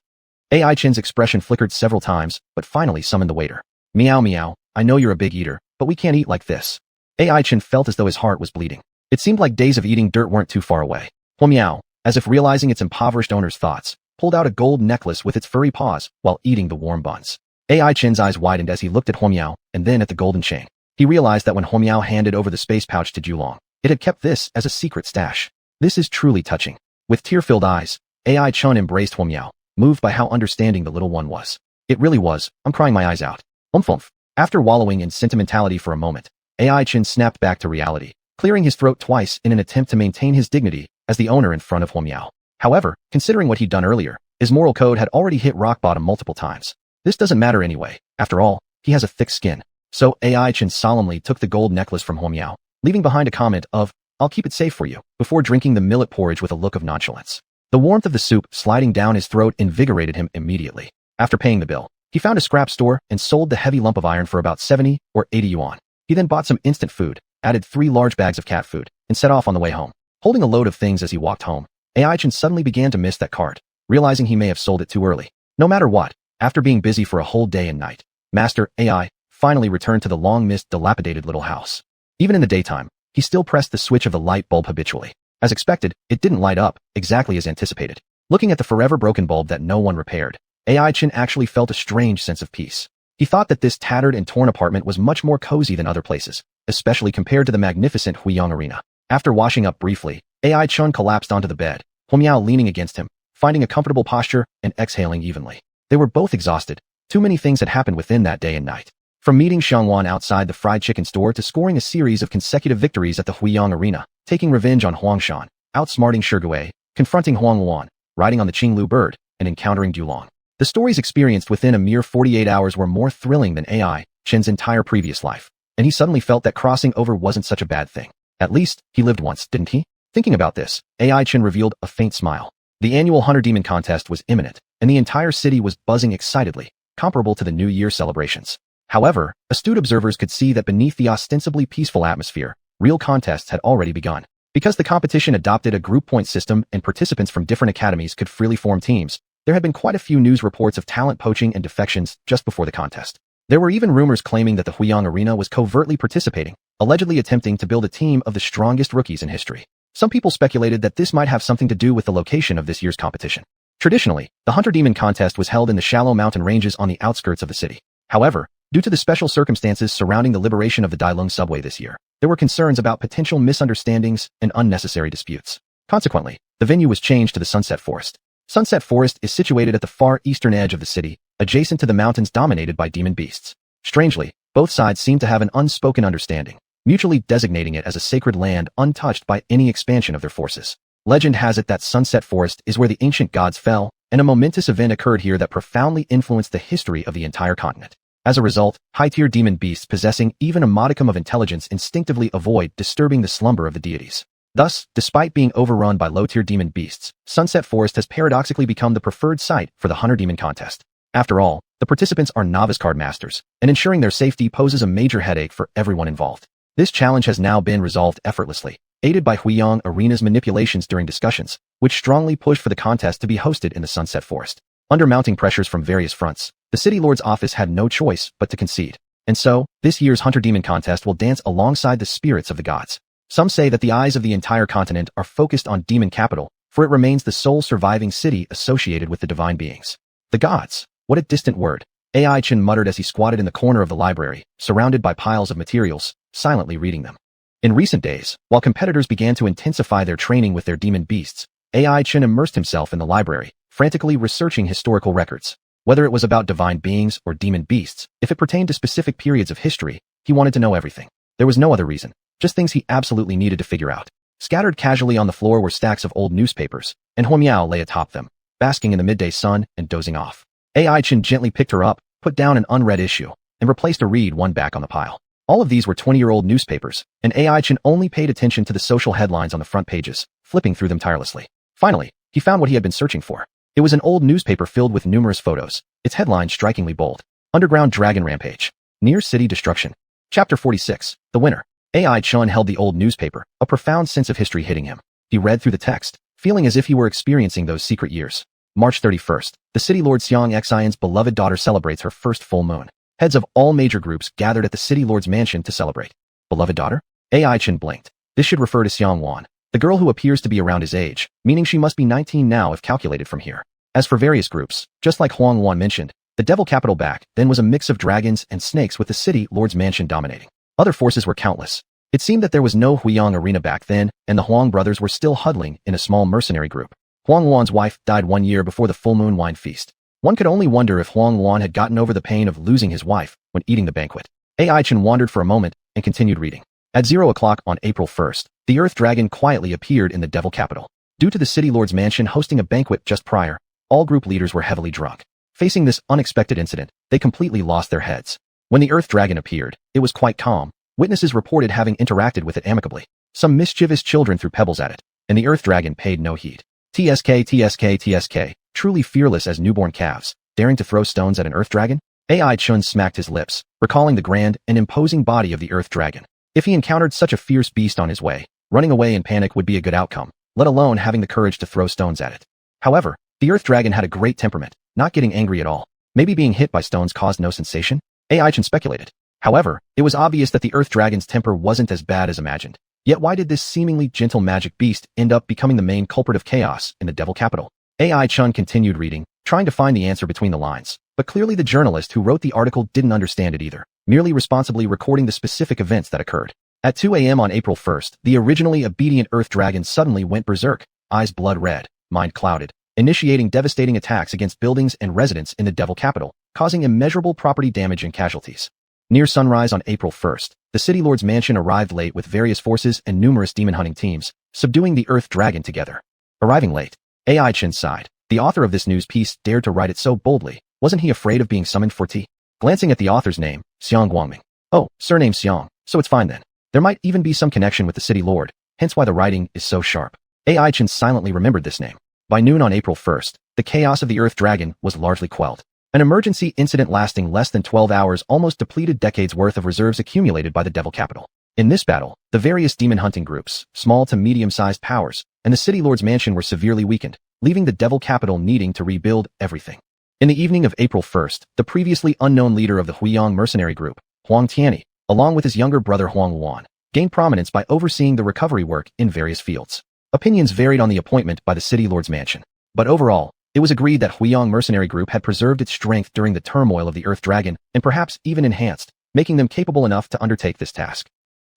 AI Chen's expression flickered several times, but finally summoned the waiter. Meow meow, I know you're a big eater, but we can't eat like this. AI Chen felt as though his heart was bleeding. It seemed like days of eating dirt weren't too far away. Huomiao, as if realizing its impoverished owner's thoughts, pulled out a gold necklace with its furry paws while eating the warm buns. AI Chen's eyes widened as he looked at Huomiao and then at the golden chain. He realized that when Huomiao handed over the space pouch to Julong, it had kept this as a secret stash. This is truly touching. With tear-filled eyes, AI Chen embraced Huomiao, moved by how understanding the little one was. It really was. I'm crying my eyes out. Umph. After wallowing in sentimentality for a moment, AI Chen snapped back to reality, clearing his throat twice in an attempt to maintain his dignity as the owner in front of Huomiao. However, considering what he'd done earlier, his moral code had already hit rock bottom multiple times. This doesn't matter anyway. After all, he has a thick skin. So AI Chen solemnly took the gold necklace from Huomiao, leaving behind a comment of, I'll keep it safe for you, before drinking the millet porridge with a look of nonchalance. The warmth of the soup sliding down his throat invigorated him immediately. After paying the bill, he found a scrap store and sold the heavy lump of iron for about 70 or 80 yuan. He then bought some instant food, added 3 large bags of cat food, and set off on the way home. Holding a load of things as he walked home, AI Chen suddenly began to miss that cart, realizing he may have sold it too early. No matter what, after being busy for a whole day and night, Master AI finally returned to the long-missed dilapidated little house. Even in the daytime, he still pressed the switch of the light bulb habitually. As expected, it didn't light up exactly as anticipated. Looking at the forever broken bulb that no one repaired, AI Chen actually felt a strange sense of peace. He thought that this tattered and torn apartment was much more cozy than other places, especially compared to the magnificent Huiyang Arena. After washing up briefly, AI Chen collapsed onto the bed, Huomiao leaning against him, finding a comfortable posture and exhaling evenly. They were both exhausted. Too many things had happened within that day and night. From meeting Xianhuan outside the fried chicken store to scoring a series of consecutive victories at the Huiyang Arena, taking revenge on Huangshan, outsmarting Shigui, confronting Xuanhuan, riding on the Qinglu bird, and encountering Julong. The stories experienced within a mere 48 hours were more thrilling than AI Chen's entire previous life, and he suddenly felt that crossing over wasn't such a bad thing. At least, he lived once, didn't he? Thinking about this, AI Chen revealed a faint smile. The annual Hunter Demon contest was imminent, and the entire city was buzzing excitedly, comparable to the New Year celebrations. However, astute observers could see that beneath the ostensibly peaceful atmosphere, real contests had already begun. Because the competition adopted a group point system and participants from different academies could freely form teams, there had been quite a few news reports of talent poaching and defections just before the contest. There were even rumors claiming that the Huiyang Arena was covertly participating, allegedly attempting to build a team of the strongest rookies in history. Some people speculated that this might have something to do with the location of this year's competition. Traditionally, the Hunter Demon contest was held in the shallow mountain ranges on the outskirts of the city. However, due to the special circumstances surrounding the liberation of the Dailong subway this year, there were concerns about potential misunderstandings and unnecessary disputes. Consequently, the venue was changed to the Sunset Forest. Sunset Forest is situated at the far eastern edge of the city, adjacent to the mountains dominated by demon beasts. Strangely, both sides seem to have an unspoken understanding, mutually designating it as a sacred land untouched by any expansion of their forces. Legend has it that Sunset Forest is where the ancient gods fell, and a momentous event occurred here that profoundly influenced the history of the entire continent. As a result, high-tier demon beasts possessing even a modicum of intelligence instinctively avoid disturbing the slumber of the deities. Thus, despite being overrun by low-tier demon beasts, Sunset Forest has paradoxically become the preferred site for the Hunter Demon contest. After all, the participants are novice card masters, and ensuring their safety poses a major headache for everyone involved. This challenge has now been resolved effortlessly, aided by Huiyang Arena's manipulations during discussions, which strongly pushed for the contest to be hosted in the Sunset Forest. Under mounting pressures from various fronts, the City Lord's office had no choice but to concede. And so, this year's Hunter Demon contest will dance alongside the spirits of the gods. Some say that the eyes of the entire continent are focused on Demon Capital, for it remains the sole surviving city associated with the divine beings. The gods. What a distant word. AI Chen muttered as he squatted in the corner of the library, surrounded by piles of materials, silently reading them. In recent days, while competitors began to intensify their training with their demon beasts, AI Chen immersed himself in the library, frantically researching historical records. Whether it was about divine beings or demon beasts, if it pertained to specific periods of history, he wanted to know everything. There was no other reason, just things he absolutely needed to figure out. Scattered casually on the floor were stacks of old newspapers, and Huomiao lay atop them, basking in the midday sun and dozing off. AI Chen gently picked her up, put down an unread issue, and replaced a read one back on the pile. All of these were 20-year-old newspapers, and AI Chen only paid attention to the social headlines on the front pages, flipping through them tirelessly. Finally, he found what he had been searching for. It was an old newspaper filled with numerous photos, its headline strikingly bold. Underground Dragon Rampage. Near City Destruction. Chapter 46. The Winner. Ai Chun held the old newspaper, a profound sense of history hitting him. He read through the text, feeling as if he were experiencing those secret years. March 31st. The city lord xianxia's beloved daughter celebrates her first full moon. Heads of all major groups gathered at the city lord's mansion to celebrate. Beloved daughter? Ai Chun blinked. This should refer to Xianhuan, the girl who appears to be around his age, meaning she must be 19 now if calculated from here. As for various groups, just like Xuanhuan mentioned, the devil capital back then was a mix of dragons and snakes with the city lord's mansion dominating. Other forces were countless. It seemed that there was no Huiyang arena back then, and the Huang brothers were still huddling in a small mercenary group. Huang Wan's wife died 1 year before the full moon wine feast. One could only wonder if Huang Wan had gotten over the pain of losing his wife when eating the banquet. Ai Chun wandered for a moment and continued reading. At 0 o'clock on April 1st, the Earth Dragon quietly appeared in the devil capital. Due to the city lord's mansion hosting a banquet just prior, all group leaders were heavily drunk. Facing this unexpected incident, they completely lost their heads. When the Earth Dragon appeared, it was quite calm. Witnesses reported having interacted with it amicably. Some mischievous children threw pebbles at it, and the Earth Dragon paid no heed. TSK, truly fearless as newborn calves, daring to throw stones at an Earth Dragon? Ai Chun smacked his lips, recalling the grand and imposing body of the Earth Dragon. If he encountered such a fierce beast on his way, running away in panic would be a good outcome, let alone having the courage to throw stones at it. However, the Earth Dragon had a great temperament, not getting angry at all. Maybe being hit by stones caused no sensation? Ai Chun speculated. However, it was obvious that the Earth Dragon's temper wasn't as bad as imagined. Yet why did this seemingly gentle magic beast end up becoming the main culprit of chaos in the devil capital? Ai Chun continued reading, trying to find the answer between the lines. But clearly the journalist who wrote the article didn't understand it either, merely responsibly recording the specific events that occurred. At 2 a.m. on April 1st, the originally obedient Earth Dragon suddenly went berserk, eyes blood red, mind clouded, initiating devastating attacks against buildings and residents in the devil capital, causing immeasurable property damage and casualties. Near sunrise on April 1st, the city lord's mansion arrived late with various forces and numerous demon hunting teams, subduing the Earth Dragon together. Arriving late, Ai Chun sighed. The author of this news piece dared to write it so boldly. Wasn't he afraid of being summoned for tea? Glancing at the author's name, Xiang Guangming. Oh, surname Xiang, so it's fine then. There might even be some connection with the city lord, hence why the writing is so sharp. Ai Chun silently remembered this name. By noon on April 1st, the chaos of the Earth Dragon was largely quelled. An emergency incident lasting less than 12 hours almost depleted decades worth of reserves accumulated by the devil capital. In this battle, the various demon hunting groups, small to medium-sized powers, and the city lord's mansion were severely weakened, leaving the devil capital needing to rebuild everything. In the evening of April 1st, the previously unknown leader of the Huiyang mercenary group, Huang Tianyi, along with his younger brother Xuanhuan, gained prominence by overseeing the recovery work in various fields. Opinions varied on the appointment by the city lord's mansion, but overall, it was agreed that Huiyang mercenary group had preserved its strength during the turmoil of the Earth Dragon and perhaps even enhanced, making them capable enough to undertake this task.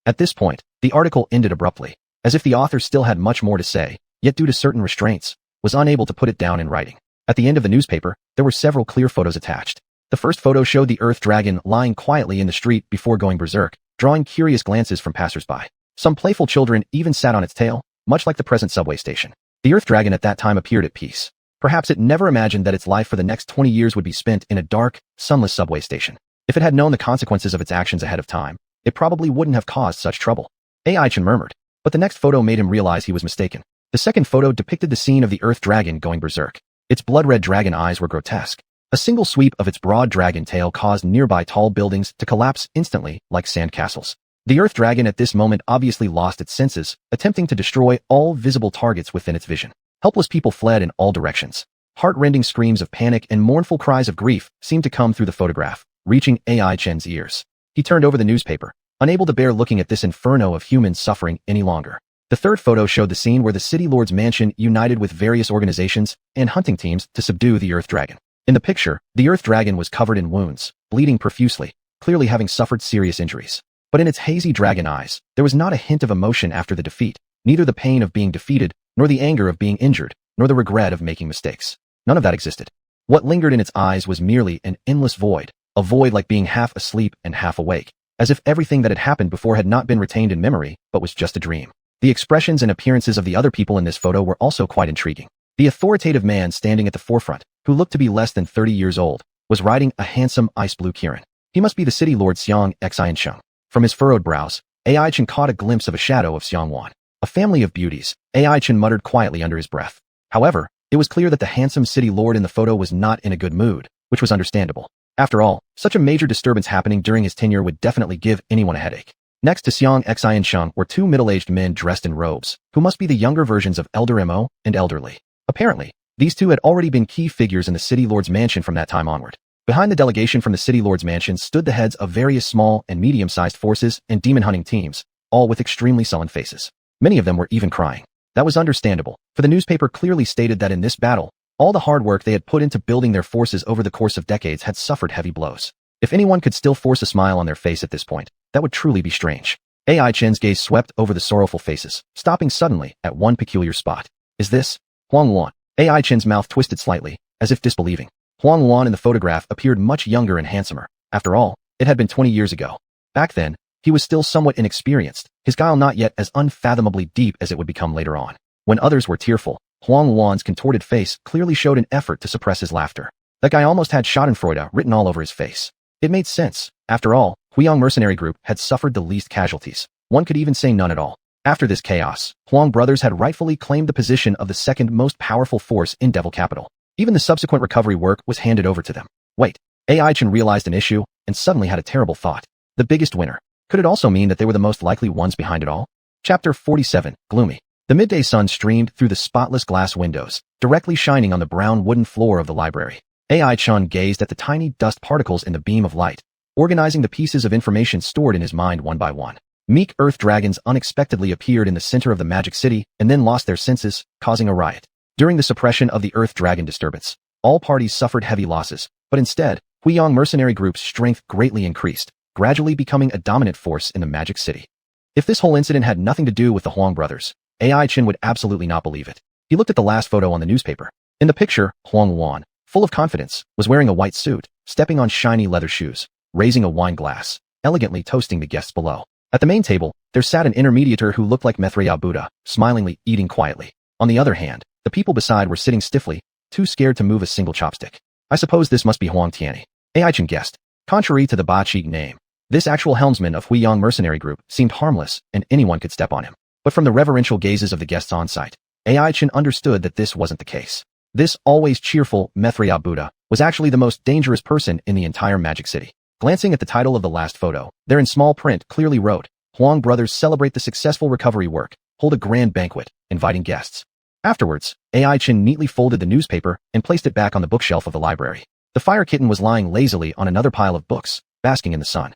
At this point, the article ended abruptly, as if the author still had much more to say, yet due to certain restraints, was unable to put it down in writing. At the end of the newspaper, there were several clear photos attached. The first photo showed the Earth Dragon lying quietly in the street before going berserk, drawing curious glances from passersby. Some playful children even sat on its tail, much like the present subway station. The Earth Dragon at that time appeared at peace. Perhaps it never imagined that its life for the next 20 years would be spent in a dark, sunless subway station. If it had known the consequences of its actions ahead of time, it probably wouldn't have caused such trouble. Ai Chun murmured, but the next photo made him realize he was mistaken. The second photo depicted the scene of the Earth Dragon going berserk. Its blood-red dragon eyes were grotesque. A single sweep of its broad dragon tail caused nearby tall buildings to collapse instantly like sand castles. The Earth Dragon at this moment obviously lost its senses, attempting to destroy all visible targets within its vision. Helpless people fled in all directions. Heart-rending screams of panic and mournful cries of grief seemed to come through the photograph, reaching Ai Chun's ears. He turned over the newspaper, unable to bear looking at this inferno of human suffering any longer. The third photo showed the scene where the city lord's mansion united with various organizations and hunting teams to subdue the Earth Dragon. In the picture, the Earth Dragon was covered in wounds, bleeding profusely, clearly having suffered serious injuries. But in its hazy dragon eyes, there was not a hint of emotion after the defeat, neither the pain of being defeated, nor the anger of being injured, nor the regret of making mistakes. None of that existed. What lingered in its eyes was merely an endless void, a void like being half asleep and half awake, as if everything that had happened before had not been retained in memory, but was just a dream. The expressions and appearances of the other people in this photo were also quite intriguing. The authoritative man standing at the forefront, who looked to be less than 30 years old, was riding a handsome ice blue Kirin. He must be the city lord xianxia. From his furrowed brows, Ai Chun caught a glimpse of a shadow of Xianhuan. A family of beauties, Ai Chun muttered quietly under his breath. However, It was clear that the handsome city lord in the photo was not in a good mood, which was understandable. After all, such a major disturbance happening during his tenure would definitely give anyone a headache. Next to xianxia and Xiang were two middle-aged men dressed in robes, who must be the younger versions of Elder Mo and Elderly. Apparently, these two had already been key figures in the city lord's mansion from that time onward. Behind the delegation from the city lord's mansion stood the heads of various small and medium-sized forces and demon-hunting teams, all with extremely sullen faces. Many of them were even crying. That was understandable, for the newspaper clearly stated that in this battle, all the hard work they had put into building their forces over the course of decades had suffered heavy blows. If anyone could still force a smile on their face at this point, that would truly be strange. AI Chen's gaze swept over the sorrowful faces, stopping suddenly at one peculiar spot. Is this Xuanhuan? AI Chen's mouth twisted slightly, as if disbelieving. Xuanhuan in the photograph appeared much younger and handsomer. After all, it had been 20 years ago. Back then, he was still somewhat inexperienced, his guile not yet as unfathomably deep as it would become later on. When others were tearful, Xuanhuan's contorted face clearly showed an effort to suppress his laughter. That guy almost had schadenfreude written all over his face. It made sense. After all, Huang mercenary group had suffered the least casualties. One could even say none at all. After this chaos, Huang brothers had rightfully claimed the position of the second most powerful force in Devil Capital. Even the subsequent recovery work was handed over to them. Wait, AI Chen realized an issue and suddenly had a terrible thought. The biggest winner. Could it also mean that they were the most likely ones behind it all? Chapter 47, Gloomy. The midday sun streamed through the spotless glass windows, directly shining on the brown wooden floor of the library. AI Chen gazed at the tiny dust particles in the beam of light, organizing the pieces of information stored in his mind one by one. Meek earth dragons unexpectedly appeared in the center of the magic city and then lost their senses, causing a riot. During the suppression of the earth dragon disturbance, all parties suffered heavy losses, but instead, Huiyang mercenary group's strength greatly increased, gradually becoming a dominant force in the magic city. If this whole incident had nothing to do with the Huang brothers, AI Chen would absolutely not believe it. He looked at the last photo on the newspaper. In the picture, Xuanhuan, full of confidence, was wearing a white suit, stepping on shiny leather shoes, raising a wine glass, elegantly toasting the guests below. At the main table, there sat an intermediator who looked like Mithriya Buddha, smilingly eating quietly. On the other hand, the people beside were sitting stiffly, too scared to move a single chopstick. I suppose this must be Huang Tianyi. AI Chen guessed. Contrary to the Ba Chi name, this actual helmsman of Huiyang mercenary group seemed harmless and anyone could step on him. But from the reverential gazes of the guests on site, AI Chen understood that this wasn't the case. This always cheerful Mithriya Buddha was actually the most dangerous person in the entire Magic City. Glancing at the title of the last photo, there in small print clearly wrote, Huang brothers celebrate the successful recovery work, hold a grand banquet, inviting guests. Afterwards, AI Chen neatly folded the newspaper and placed it back on the bookshelf of the library. The fire kitten was lying lazily on another pile of books, basking in the sun.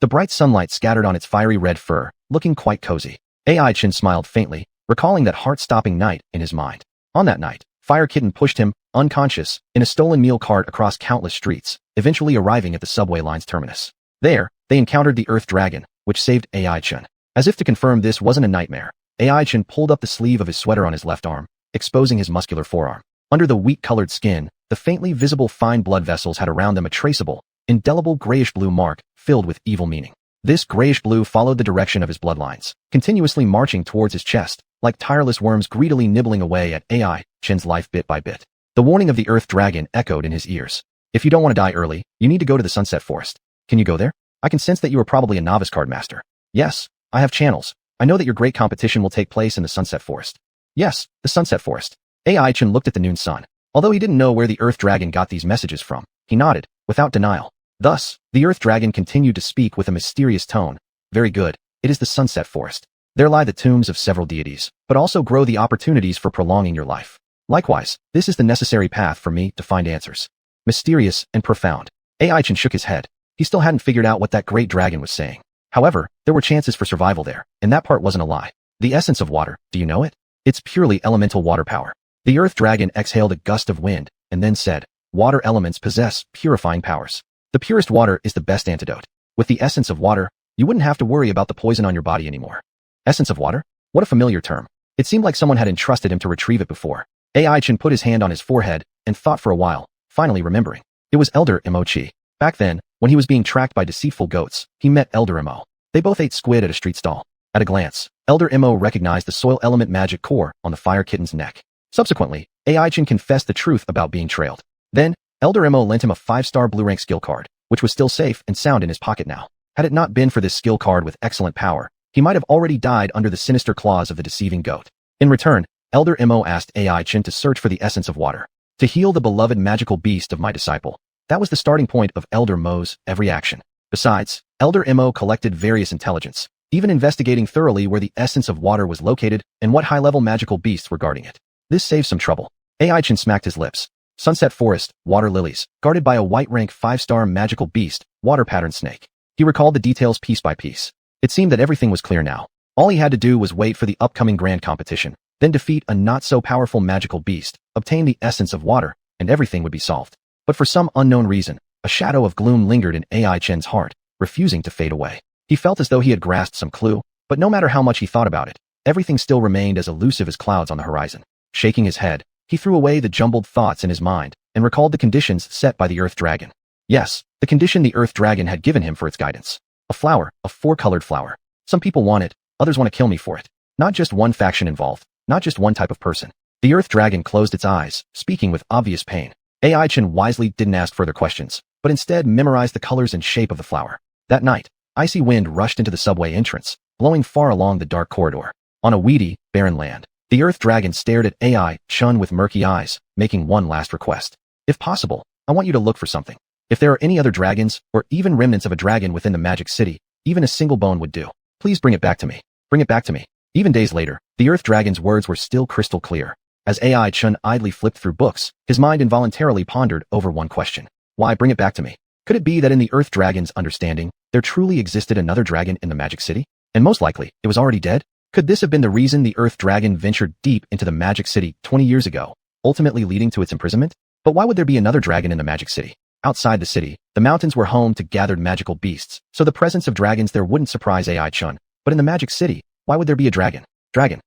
The bright sunlight scattered on its fiery red fur, looking quite cozy. AI Chen smiled faintly, recalling that heart-stopping night in his mind. On that night, Fire Kitten pushed him, unconscious, in a stolen meal cart across countless streets, eventually arriving at the subway line's terminus. There, they encountered the Earth Dragon, which saved AI Chen. As if to confirm this wasn't a nightmare, AI Chen pulled up the sleeve of his sweater on his left arm, exposing his muscular forearm. Under the wheat-colored skin, the faintly visible fine blood vessels had around them a traceable, indelible grayish-blue mark filled with evil meaning. This grayish-blue followed the direction of his bloodlines, continuously marching towards his chest, like tireless worms greedily nibbling away at AI Chen's life bit by bit. The warning of the Earth Dragon echoed in his ears. If you don't want to die early, you need to go to the Sunset Forest. Can you go there? I can sense that you are probably a novice card master. Yes, I have channels. I know that your great competition will take place in the Sunset Forest. Yes, the Sunset Forest. AI Chen looked at the noon sun. Although he didn't know where the Earth Dragon got these messages from, he nodded, without denial. Thus, the Earth Dragon continued to speak with a mysterious tone. Very good, it is the Sunset Forest. There lie the tombs of several deities, but also grow the opportunities for prolonging your life. Likewise, this is the necessary path for me to find answers. Mysterious and profound. AI Chen shook his head. He still hadn't figured out what that great dragon was saying. However, there were chances for survival there, and that part wasn't a lie. The essence of water, do you know it? It's purely elemental water power. The Earth Dragon exhaled a gust of wind, and then said, water elements possess purifying powers. The purest water is the best antidote. With the essence of water, you wouldn't have to worry about the poison on your body anymore. Essence of water? What a familiar term. It seemed like someone had entrusted him to retrieve it before. AI Chen put his hand on his forehead and thought for a while, finally remembering. It was Elder Mo. Back then, when he was being tracked by deceitful goats, he met Elder Mo. They both ate squid at a street stall. At a glance, Elder Mo recognized the soil element magic core on the fire kitten's neck. Subsequently, AI Chen confessed the truth about being trailed. Then, Elder Mo lent him a 5-star blue rank skill card, which was still safe and sound in his pocket now. Had it not been for this skill card with excellent power, he might have already died under the sinister claws of the deceiving goat. In return, Elder Mo asked AI Chen to search for the essence of water, to heal the beloved magical beast of my disciple. That was the starting point of Elder Mo's every action. Besides, Elder Mo collected various intelligence, even investigating thoroughly where the essence of water was located and what high-level magical beasts were guarding it. This saved some trouble. AI Chen smacked his lips. Sunset Forest, water lilies, guarded by a white-rank 5-star magical beast, water pattern snake. He recalled the details piece by piece. It seemed that everything was clear now. All he had to do was wait for the upcoming grand competition, then defeat a not-so-powerful magical beast, obtain the essence of water, and everything would be solved. But for some unknown reason, a shadow of gloom lingered in AI Chen's heart, refusing to fade away. He felt as though he had grasped some clue, but no matter how much he thought about it, everything still remained as elusive as clouds on the horizon. Shaking his head, he threw away the jumbled thoughts in his mind and recalled the conditions set by the Earth Dragon. Yes, the condition the Earth Dragon had given him for its guidance. A flower, a 4-colored flower. Some people want it, others want to kill me for it. Not just one faction involved, not just one type of person. The Earth Dragon closed its eyes, speaking with obvious pain. AI Chen wisely didn't ask further questions, but instead memorized the colors and shape of the flower. That night, icy wind rushed into the subway entrance, blowing far along the dark corridor. On a weedy, barren land, the Earth Dragon stared at AI Chen with murky eyes, making one last request. If possible, I want you to look for something. If there are any other dragons, or even remnants of a dragon within the magic city, even a single bone would do. Please bring it back to me. Bring it back to me. Even days later, the Earth Dragon's words were still crystal clear. As AI Chen idly flipped through books, his mind involuntarily pondered over one question. Why bring it back to me? Could it be that in the Earth Dragon's understanding, there truly existed another dragon in the magic city? And most likely, it was already dead? Could this have been the reason the Earth Dragon ventured deep into the magic city 20 years ago, ultimately leading to its imprisonment? But why would there be another dragon in the magic city? Outside the city, the mountains were home to gathered magical beasts, so the presence of dragons there wouldn't surprise AI Chen. But in the magic city, why would there be a dragon? Dragon.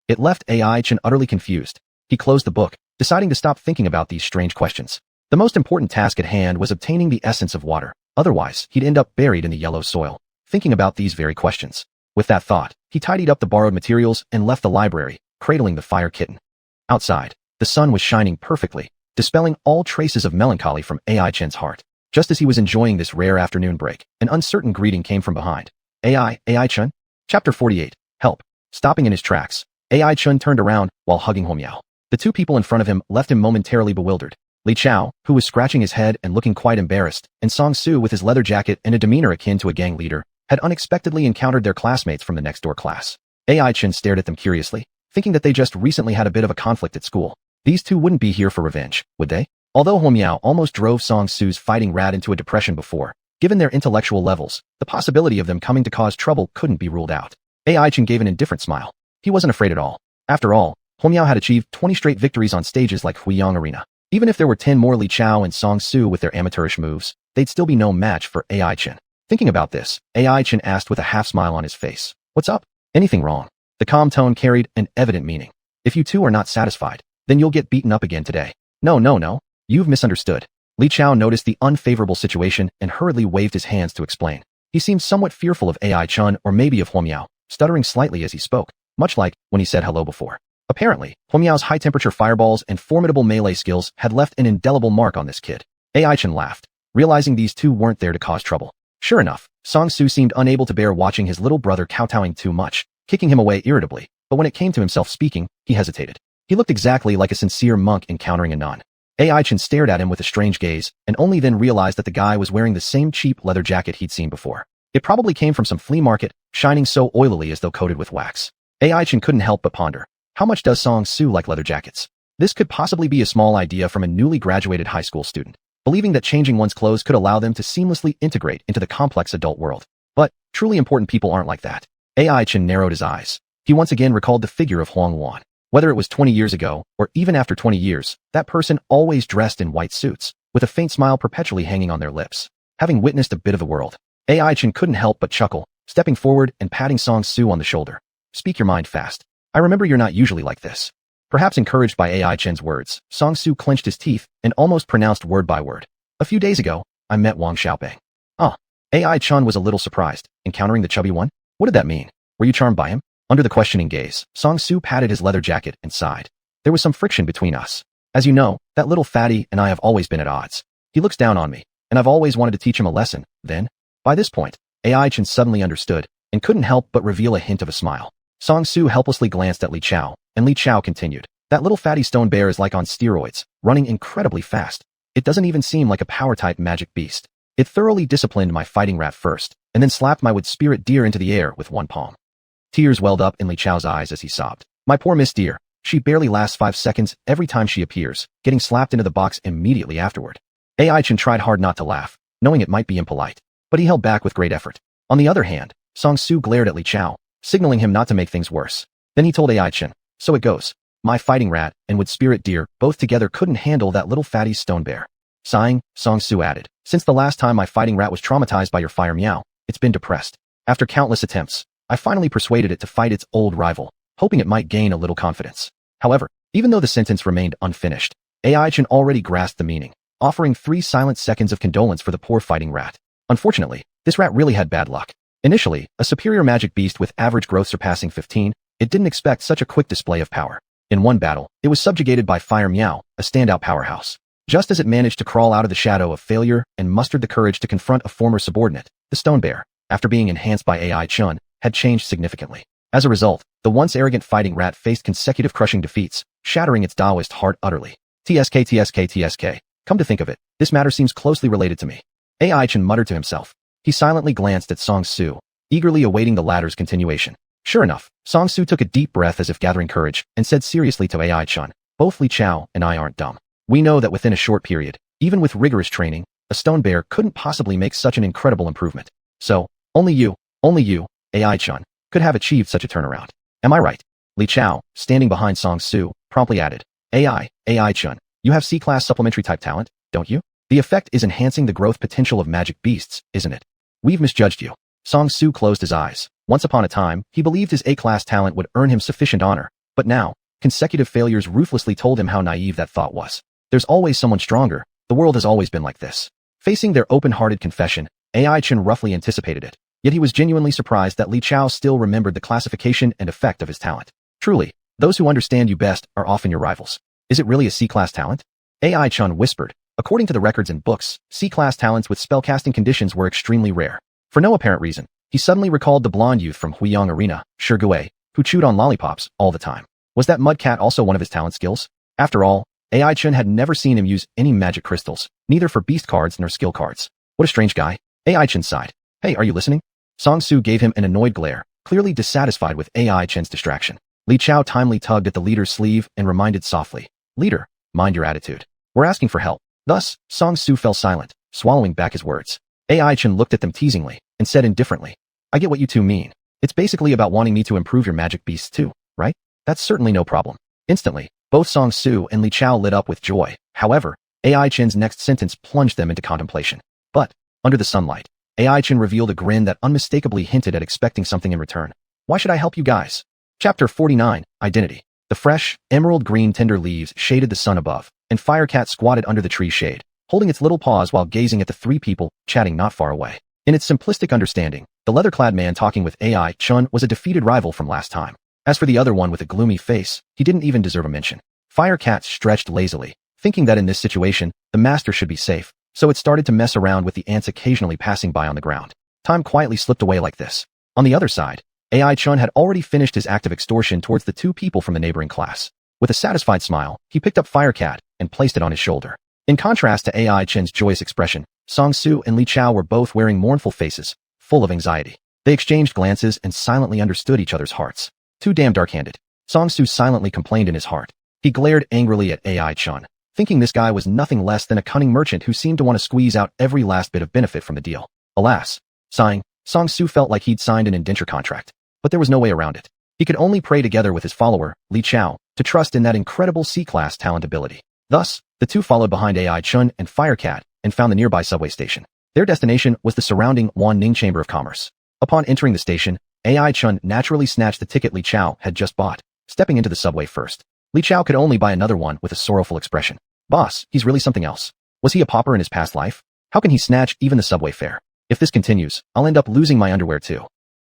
It left AI Chen utterly confused. He closed the book, deciding to stop thinking about these strange questions. The most important task at hand was obtaining the essence of water. Otherwise, he'd end up buried in the yellow soil, thinking about these very questions. With that thought, he tidied up the borrowed materials and left the library, cradling the fire kitten. Outside, the sun was shining perfectly, dispelling all traces of melancholy from AI Chen's heart. Just as he was enjoying this rare afternoon break, an uncertain greeting came from behind. AI Chen? Chapter 48. Help. Stopping in his tracks, AI Chen turned around while hugging Huamiao. The two people in front of him left him momentarily bewildered. Li Chao, who was scratching his head and looking quite embarrassed, and Song Su with his leather jacket and a demeanor akin to a gang leader, had unexpectedly encountered their classmates from the next-door class. AI Chen stared at them curiously, thinking that they just recently had a bit of a conflict at school. These two wouldn't be here for revenge, would they? Although Huamiao almost drove Song Su's fighting rat into a depression before, given their intellectual levels, the possibility of them coming to cause trouble couldn't be ruled out. AI Chen gave an indifferent smile. He wasn't afraid at all. After all, Huamiao had achieved 20 straight victories on stages like Huiyang Arena. Even if there were 10 more Li Chao and Song Su with their amateurish moves, they'd still be no match for AI Chen. Thinking about this, AI Chen asked with a half-smile on his face. What's up? Anything wrong? The calm tone carried an evident meaning. If you two are not satisfied, then you'll get beaten up again today. No. You've misunderstood. Li Chao noticed the unfavorable situation and hurriedly waved his hands to explain. He seemed somewhat fearful of AI Chen or maybe of Huamiao, stuttering slightly as he spoke, much like when he said hello before. Apparently, Huamiao's high-temperature fireballs and formidable melee skills had left an indelible mark on this kid. AI Chen laughed, realizing these two weren't there to cause trouble. Sure enough, Song Su seemed unable to bear watching his little brother kowtowing too much, kicking him away irritably, but when it came to himself speaking, he hesitated. He looked exactly like a sincere monk encountering a nun. AI Chen stared at him with a strange gaze, and only then realized that the guy was wearing the same cheap leather jacket he'd seen before. It probably came from some flea market, shining so oilily as though coated with wax. AI Chen couldn't help but ponder. How much does Song Su like leather jackets? This could possibly be a small idea from a newly graduated high school student, believing that changing one's clothes could allow them to seamlessly integrate into the complex adult world. But truly important people aren't like that. AI Chen narrowed his eyes. He once again recalled the figure of xuanhuan. Whether it was 20 years ago, or even after 20 years, that person always dressed in white suits, with a faint smile perpetually hanging on their lips. Having witnessed a bit of the world, AI Chen couldn't help but chuckle, stepping forward and patting Song Su on the shoulder. Speak your mind fast. I remember you're not usually like this. Perhaps encouraged by AI Chen's words, Song Su clenched his teeth and almost pronounced word by word. A few days ago, I met Wang Xiaobei. AI Chen was a little surprised, encountering the chubby one. What did that mean? Were you charmed by him? Under the questioning gaze, Song Su patted his leather jacket and sighed. There was some friction between us. As you know, that little fatty and I have always been at odds. He looks down on me, and I've always wanted to teach him a lesson. Then, by this point, AI Chen suddenly understood, and couldn't help but reveal a hint of a smile. Song Su helplessly glanced at Li Chao, and Li Chao continued. That little fatty stone bear is like on steroids, running incredibly fast. It doesn't even seem like a power-type magic beast. It thoroughly disciplined my fighting rat first, and then slapped my wood spirit deer into the air with one palm. Tears welled up in Li Chao's eyes as he sobbed. My poor Miss Deer. She barely lasts 5 seconds every time she appears, getting slapped into the box immediately afterward. AI Chen tried hard not to laugh, knowing it might be impolite, but he held back with great effort. On the other hand, Song Su glared at Li Chao, signaling him not to make things worse. Then he told AI Chen, so it goes. My fighting rat and wood spirit deer both together couldn't handle that little fatty stone bear. Sighing, Song Su added, since the last time my fighting rat was traumatized by your fire meow, it's been depressed. After countless attempts, I finally persuaded it to fight its old rival, hoping it might gain a little confidence. However, even though the sentence remained unfinished, AI Chen already grasped the meaning, offering 3 silent seconds of condolence for the poor fighting rat. Unfortunately, this rat really had bad luck. Initially, a superior magic beast with average growth surpassing 15, it didn't expect such a quick display of power. In one battle, it was subjugated by Fire Meow, a standout powerhouse. Just as it managed to crawl out of the shadow of failure and mustered the courage to confront a former subordinate, the stone bear, after being enhanced by AI Chun, had changed significantly. As a result, the once arrogant fighting rat faced consecutive crushing defeats, shattering its Taoist heart utterly. TSK. Come to think of it, this matter seems closely related to me. AI Chun muttered to himself. He silently glanced at Song Su, eagerly awaiting the latter's continuation. Sure enough, Song Su took a deep breath as if gathering courage, and said seriously to AI Chun, both Li Chao and I aren't dumb. We know that within a short period, even with rigorous training, a stone bear couldn't possibly make such an incredible improvement. So, only you, AI Chun, could have achieved such a turnaround. Am I right? Li Chao, standing behind Song Su, promptly added, AI Chun, you have C-class supplementary type talent, don't you? The effect is enhancing the growth potential of magic beasts, isn't it? We've misjudged you. Song Su closed his eyes. Once upon a time, he believed his A-class talent would earn him sufficient honor, but now, consecutive failures ruthlessly told him how naive that thought was. There's always someone stronger. The world has always been like this. Facing their open-hearted confession, AI Chen roughly anticipated it, yet he was genuinely surprised that Li Chao still remembered the classification and effect of his talent. Truly, those who understand you best are often your rivals. Is it really a C-class talent? AI Chen whispered. According to the records and books, C-class talents with spellcasting conditions were extremely rare. For no apparent reason, he suddenly recalled the blonde youth from Huyang Arena, Shigue, who chewed on lollipops all the time. Was that mudcat also one of his talent skills? After all, AI Chen had never seen him use any magic crystals, neither for beast cards nor skill cards. What a strange guy. AI Chen sighed. Hey, are you listening? Song Su gave him an annoyed glare, clearly dissatisfied with AI Chen's distraction. Li Chao timely tugged at the leader's sleeve and reminded softly, Leader, mind your attitude. We're asking for help. Thus, Song Su fell silent, swallowing back his words. AI Chen looked at them teasingly, and said indifferently, I get what you two mean. It's basically about wanting me to improve your magic beasts too, right? That's certainly no problem. Instantly, both Song Su and Li Chao lit up with joy. However, AI Chen's next sentence plunged them into contemplation. But, under the sunlight, AI Chen revealed a grin that unmistakably hinted at expecting something in return. Why should I help you guys? Chapter 49, Identity. The fresh, emerald green tender leaves shaded the sun above, and Firecat squatted under the tree shade, holding its little paws while gazing at the 3 people chatting not far away. In its simplistic understanding, the leather-clad man talking with AI Chun was a defeated rival from last time. As for the other one with a gloomy face, he didn't even deserve a mention. Firecat stretched lazily, thinking that in this situation, the master should be safe, so it started to mess around with the ants occasionally passing by on the ground. Time quietly slipped away like this. On the other side, AI Chun had already finished his act of extortion towards the 2 people from the neighboring class. With a satisfied smile, he picked up Firecat and placed it on his shoulder. In contrast to AI Chen's joyous expression, Song Su and Li Chao were both wearing mournful faces, full of anxiety. They exchanged glances and silently understood each other's hearts. Too damn dark-handed. Song Su silently complained in his heart. He glared angrily at AI Chun, thinking this guy was nothing less than a cunning merchant who seemed to want to squeeze out every last bit of benefit from the deal. Alas, sighing, Song Su felt like he'd signed an indenture contract. But there was no way around it. He could only pray together with his follower, Li Chao, to trust in that incredible C-class talent ability. Thus, the 2 followed behind AI Chun and Firecat and found the nearby subway station. Their destination was the surrounding Wanning Chamber of Commerce. Upon entering the station, AI Chun naturally snatched the ticket Li Chao had just bought, stepping into the subway first. Li Chao could only buy another one with a sorrowful expression. Boss, he's really something else. Was he a pauper in his past life? How can he snatch even the subway fare? If this continues, I'll end up losing my underwear too.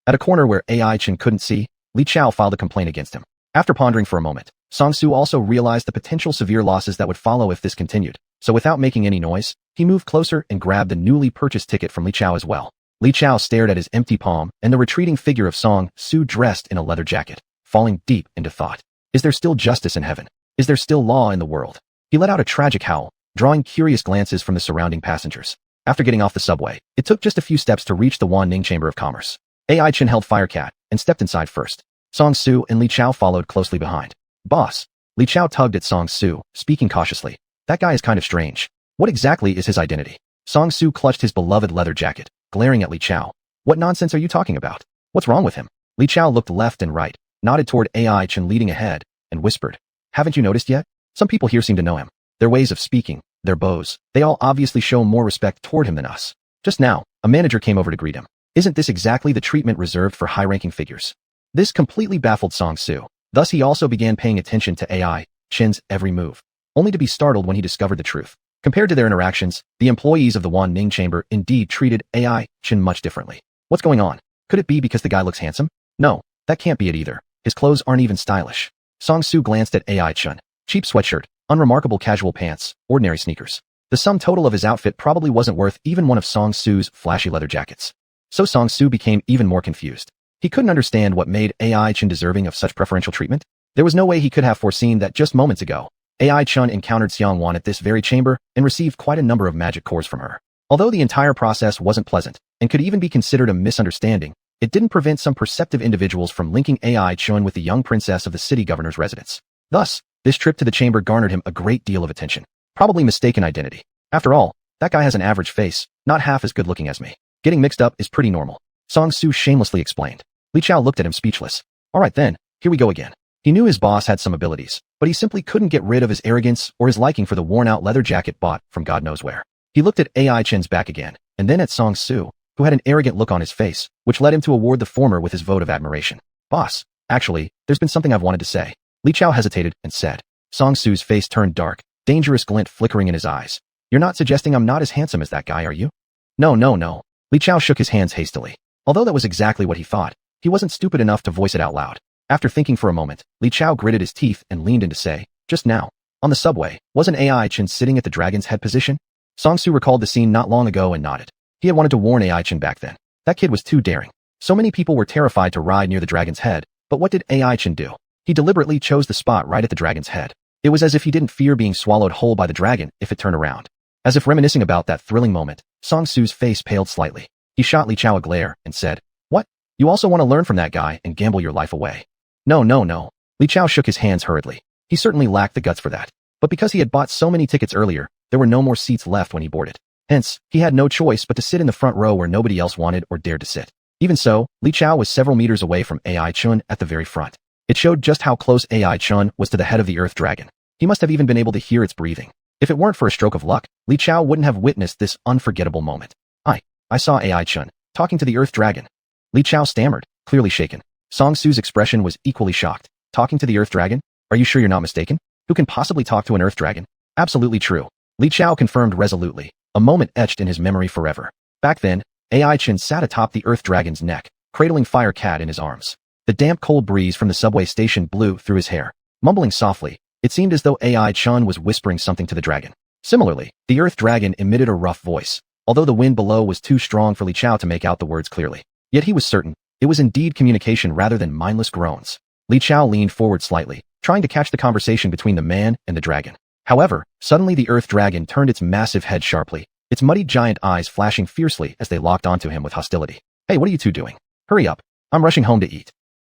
At a corner where AI Chen couldn't see, Li Chao filed a complaint against him. After pondering for a moment, Song Su also realized the potential severe losses that would follow if this continued. So without making any noise, he moved closer and grabbed the newly purchased ticket from Li Chao as well. Li Chao stared at his empty palm and the retreating figure of Song Su dressed in a leather jacket, falling deep into thought. Is there still justice in heaven? Is there still law in the world? He let out a tragic howl, drawing curious glances from the surrounding passengers. After getting off the subway, it took just a few steps to reach the Wanning Chamber of Commerce. AI Chen held Firecat and stepped inside first. Song Su and Li Chao followed closely behind. Boss. Li Chao tugged at Song Su, speaking cautiously. That guy is kind of strange. What exactly is his identity? Song Su clutched his beloved leather jacket, glaring at Li Chao. What nonsense are you talking about? What's wrong with him? Li Chao looked left and right, nodded toward AI Chen leading ahead, and whispered. Haven't you noticed yet? Some people here seem to know him. Their ways of speaking, their bows, they all obviously show more respect toward him than us. Just now, a manager came over to greet him. Isn't this exactly the treatment reserved for high-ranking figures? This completely baffled Song Su. Thus he also began paying attention to AI Chen's every move, only to be startled when he discovered the truth. Compared to their interactions, the employees of the Wanning Chamber indeed treated AI Chen much differently. What's going on? Could it be because the guy looks handsome? No, that can't be it either. His clothes aren't even stylish. Song Su glanced at AI Chen. Cheap sweatshirt, unremarkable casual pants, ordinary sneakers. The sum total of his outfit probably wasn't worth even one of Song Su's flashy leather jackets. So Song Su became even more confused. He couldn't understand what made AI Chen deserving of such preferential treatment. There was no way he could have foreseen that just moments ago, AI Chen encountered Xianhuan at this very chamber and received quite a number of magic cores from her. Although the entire process wasn't pleasant and could even be considered a misunderstanding, it didn't prevent some perceptive individuals from linking AI Chen with the young princess of the city governor's residence. Thus, this trip to the chamber garnered him a great deal of attention. Probably mistaken identity. After all, that guy has an average face, not half as good looking as me. Getting mixed up is pretty normal. Song Su shamelessly explained. Li Chao looked at him speechless. All right then, here we go again. He knew his boss had some abilities, but he simply couldn't get rid of his arrogance or his liking for the worn-out leather jacket bought from God knows where. He looked at AI Chen's back again, and then at Song Su, who had an arrogant look on his face, which led him to award the former with his vote of admiration. Boss, actually, there's been something I've wanted to say. Li Chao hesitated and said. Song Su's face turned dark, dangerous glint flickering in his eyes. You're not suggesting I'm not as handsome as that guy, are you? No. Li Chao shook his hands hastily. Although that was exactly what he thought, he wasn't stupid enough to voice it out loud. After thinking for a moment, Li Chao gritted his teeth and leaned in to say, just now, on the subway, wasn't AI Chen sitting at the dragon's head position? Song Su recalled the scene not long ago and nodded. He had wanted to warn AI Chen back then. That kid was too daring. So many people were terrified to ride near the dragon's head, but what did AI Chen do? He deliberately chose the spot right at the dragon's head. It was as if he didn't fear being swallowed whole by the dragon if it turned around. As if reminiscing about that thrilling moment, Song Su's face paled slightly. He shot Li Chao a glare and said, what? You also want to learn from that guy and gamble your life away? No. Li Chao shook his hands hurriedly. He certainly lacked the guts for that. But because he had bought so many tickets earlier, there were no more seats left when he boarded. Hence, he had no choice but to sit in the front row where nobody else wanted or dared to sit. Even so, Li Chao was several meters away from AI Chen at the very front. It showed just how close AI Chen was to the head of the Earth Dragon. He must have even been able to hear its breathing. If it weren't for a stroke of luck, Li Chao wouldn't have witnessed this unforgettable moment. I saw AI Chen talking to the Earth Dragon. Li Chao stammered, clearly shaken. Song Su's expression was equally shocked. Talking to the Earth Dragon? Are you sure you're not mistaken? Who can possibly talk to an Earth Dragon? Absolutely true. Li Chao confirmed resolutely, a moment etched in his memory forever. Back then, AI Chen sat atop the Earth Dragon's neck, cradling Firecat in his arms. The damp cold breeze from the subway station blew through his hair. Mumbling softly, it seemed as though AI Chen was whispering something to the dragon. Similarly, the Earth Dragon emitted a rough voice, although the wind below was too strong for Li Chao to make out the words clearly. Yet he was certain, it was indeed communication rather than mindless groans. Li Chao leaned forward slightly, trying to catch the conversation between the man and the dragon. However, suddenly the Earth Dragon turned its massive head sharply, its muddy giant eyes flashing fiercely as they locked onto him with hostility. Hey, what are you two doing? Hurry up. I'm rushing home to eat.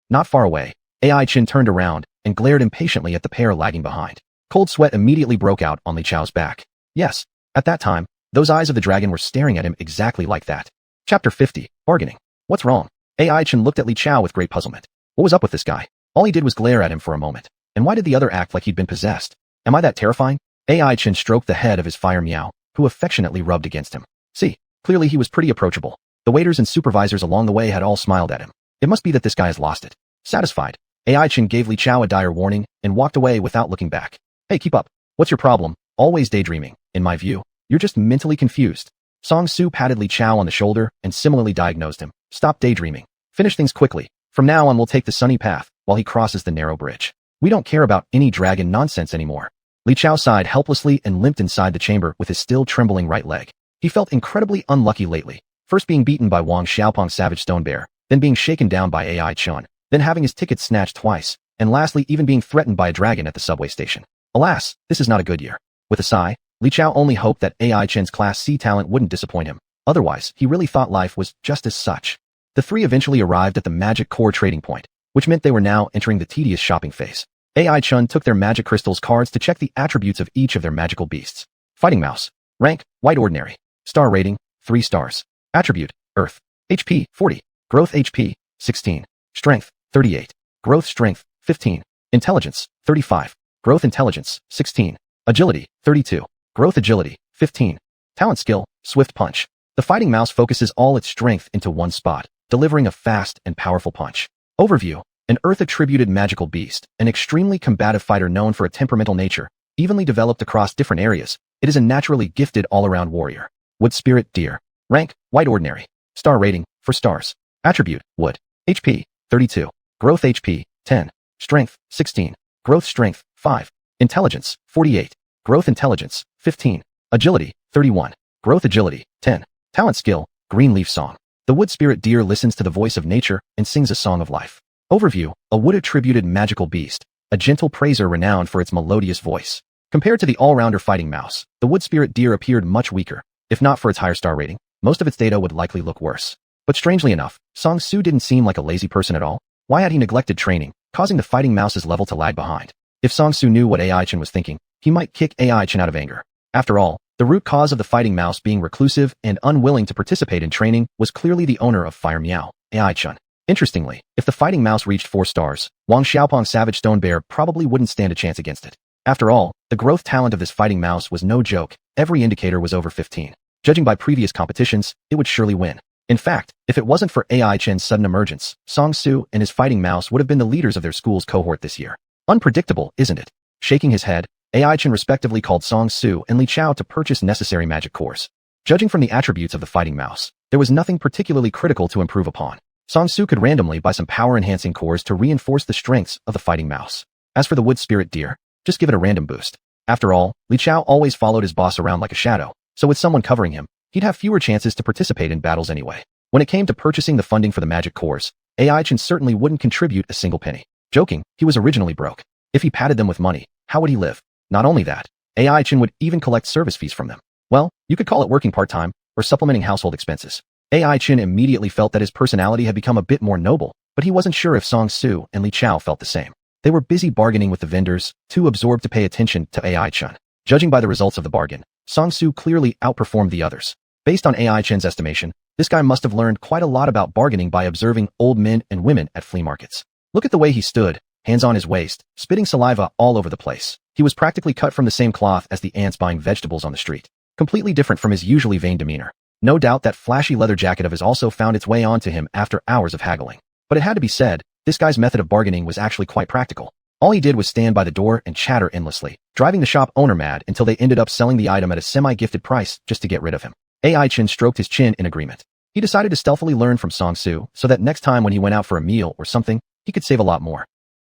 Not far away, AI Chen turned around and glared impatiently at the pair lagging behind. Cold sweat immediately broke out on Li Chao's back. Yes, at that time, those eyes of the dragon were staring at him exactly like that. Chapter 50, Bargaining. What's wrong? AI Chen looked at Li Chao with great puzzlement. What was up with this guy? All he did was glare at him for a moment. And why did the other act like he'd been possessed? Am I that terrifying? AI Chen stroked the head of his fire meow, who affectionately rubbed against him. See, clearly he was pretty approachable. The waiters and supervisors along the way had all smiled at him. It must be that this guy has lost it. Satisfied, AI Chen gave Li Chao a dire warning and walked away without looking back. Hey, keep up. What's your problem? Always daydreaming. In my view, you're just mentally confused. Song Su patted Li Chao on the shoulder and similarly diagnosed him. Stop daydreaming. Finish things quickly. From now on we'll take the sunny path while he crosses the narrow bridge. We don't care about any dragon nonsense anymore. Li Chao sighed helplessly and limped inside the chamber with his still trembling right leg. He felt incredibly unlucky lately. First being beaten by Wang Xiaopong's savage stone bear, then being shaken down by AI Chun, then having his ticket snatched twice, and lastly even being threatened by a dragon at the subway station. Alas, this is not a good year. With a sigh, Li Chao only hoped that AI Chen's Class C talent wouldn't disappoint him. Otherwise, he really thought life was just as such. The three eventually arrived at the magic core trading point, which meant they were now entering the tedious shopping phase. AI Chun took their magic crystals cards to check the attributes of each of their magical beasts. Fighting mouse. Rank, white ordinary. Star rating, 3 stars. Attribute, earth. HP, 40. Growth HP, 16. Strength, 38. Growth strength, 15. Intelligence, 35. Growth intelligence, 16. Agility, 32. Growth agility, 15. Talent skill, swift punch. The fighting mouse focuses all its strength into one spot, delivering a fast and powerful punch. Overview. An earth-attributed magical beast, an extremely combative fighter known for a temperamental nature, evenly developed across different areas. It is a naturally gifted all-around warrior. Wood spirit deer. Rank, white ordinary. Star rating, 4 stars. Attribute, wood. HP, 32. Growth HP, 10. Strength, 16. Growth strength, 5. Intelligence, 48. Growth intelligence, 15. Agility, 31. Growth agility, 10. Talent skill, green leaf song. The wood spirit deer listens to the voice of nature and sings a song of life. Overview. A wood-attributed magical beast, a gentle praiser renowned for its melodious voice. Compared to the all-rounder fighting mouse, the wood spirit deer appeared much weaker. If not for its higher star rating, most of its data would likely look worse. But strangely enough, Song Su didn't seem like a lazy person at all. Why had he neglected training, causing the fighting mouse's level to lag behind? If Song Su knew what AI Chen was thinking, he might kick AI Chen out of anger. After all, the root cause of the fighting mouse being reclusive and unwilling to participate in training was clearly the owner of Fire Meow, AI Chen. Interestingly, if the fighting mouse reached 4 stars, Wang Xiaopong's savage stone bear probably wouldn't stand a chance against it. After all, the growth talent of this fighting mouse was no joke. Every indicator was over 15. Judging by previous competitions, it would surely win. In fact, if it wasn't for AI Chen's sudden emergence, Song Su and his fighting mouse would have been the leaders of their school's cohort this year. Unpredictable, isn't it? Shaking his head, AI Chen respectively called Song Su and Li Chao to purchase necessary magic cores. Judging from the attributes of the fighting mouse, there was nothing particularly critical to improve upon. Song Su could randomly buy some power-enhancing cores to reinforce the strengths of the fighting mouse. As for the wood spirit deer, just give it a random boost. After all, Li Chao always followed his boss around like a shadow, so with someone covering him, he'd have fewer chances to participate in battles anyway. When it came to purchasing the funding for the magic cores, AI Chen certainly wouldn't contribute a single penny. Joking, he was originally broke. If he padded them with money, how would he live? Not only that, AI Chen would even collect service fees from them. Well, you could call it working part-time, or supplementing household expenses. AI Chen immediately felt that his personality had become a bit more noble, but he wasn't sure if Song Su and Li Chao felt the same. They were busy bargaining with the vendors, too absorbed to pay attention to AI Chen. Judging by the results of the bargain, Song Su clearly outperformed the others. Based on AI Chen's estimation, this guy must have learned quite a lot about bargaining by observing old men and women at flea markets. Look at the way he stood, hands on his waist, spitting saliva all over the place. He was practically cut from the same cloth as the ants buying vegetables on the street. Completely different from his usually vain demeanor. No doubt that flashy leather jacket of his also found its way onto him after hours of haggling. But it had to be said, this guy's method of bargaining was actually quite practical. All he did was stand by the door and chatter endlessly, driving the shop owner mad until they ended up selling the item at a semi-gifted price just to get rid of him. AI Chen stroked his chin in agreement. He decided to stealthily learn from Song Su so that next time when he went out for a meal or something, he could save a lot more.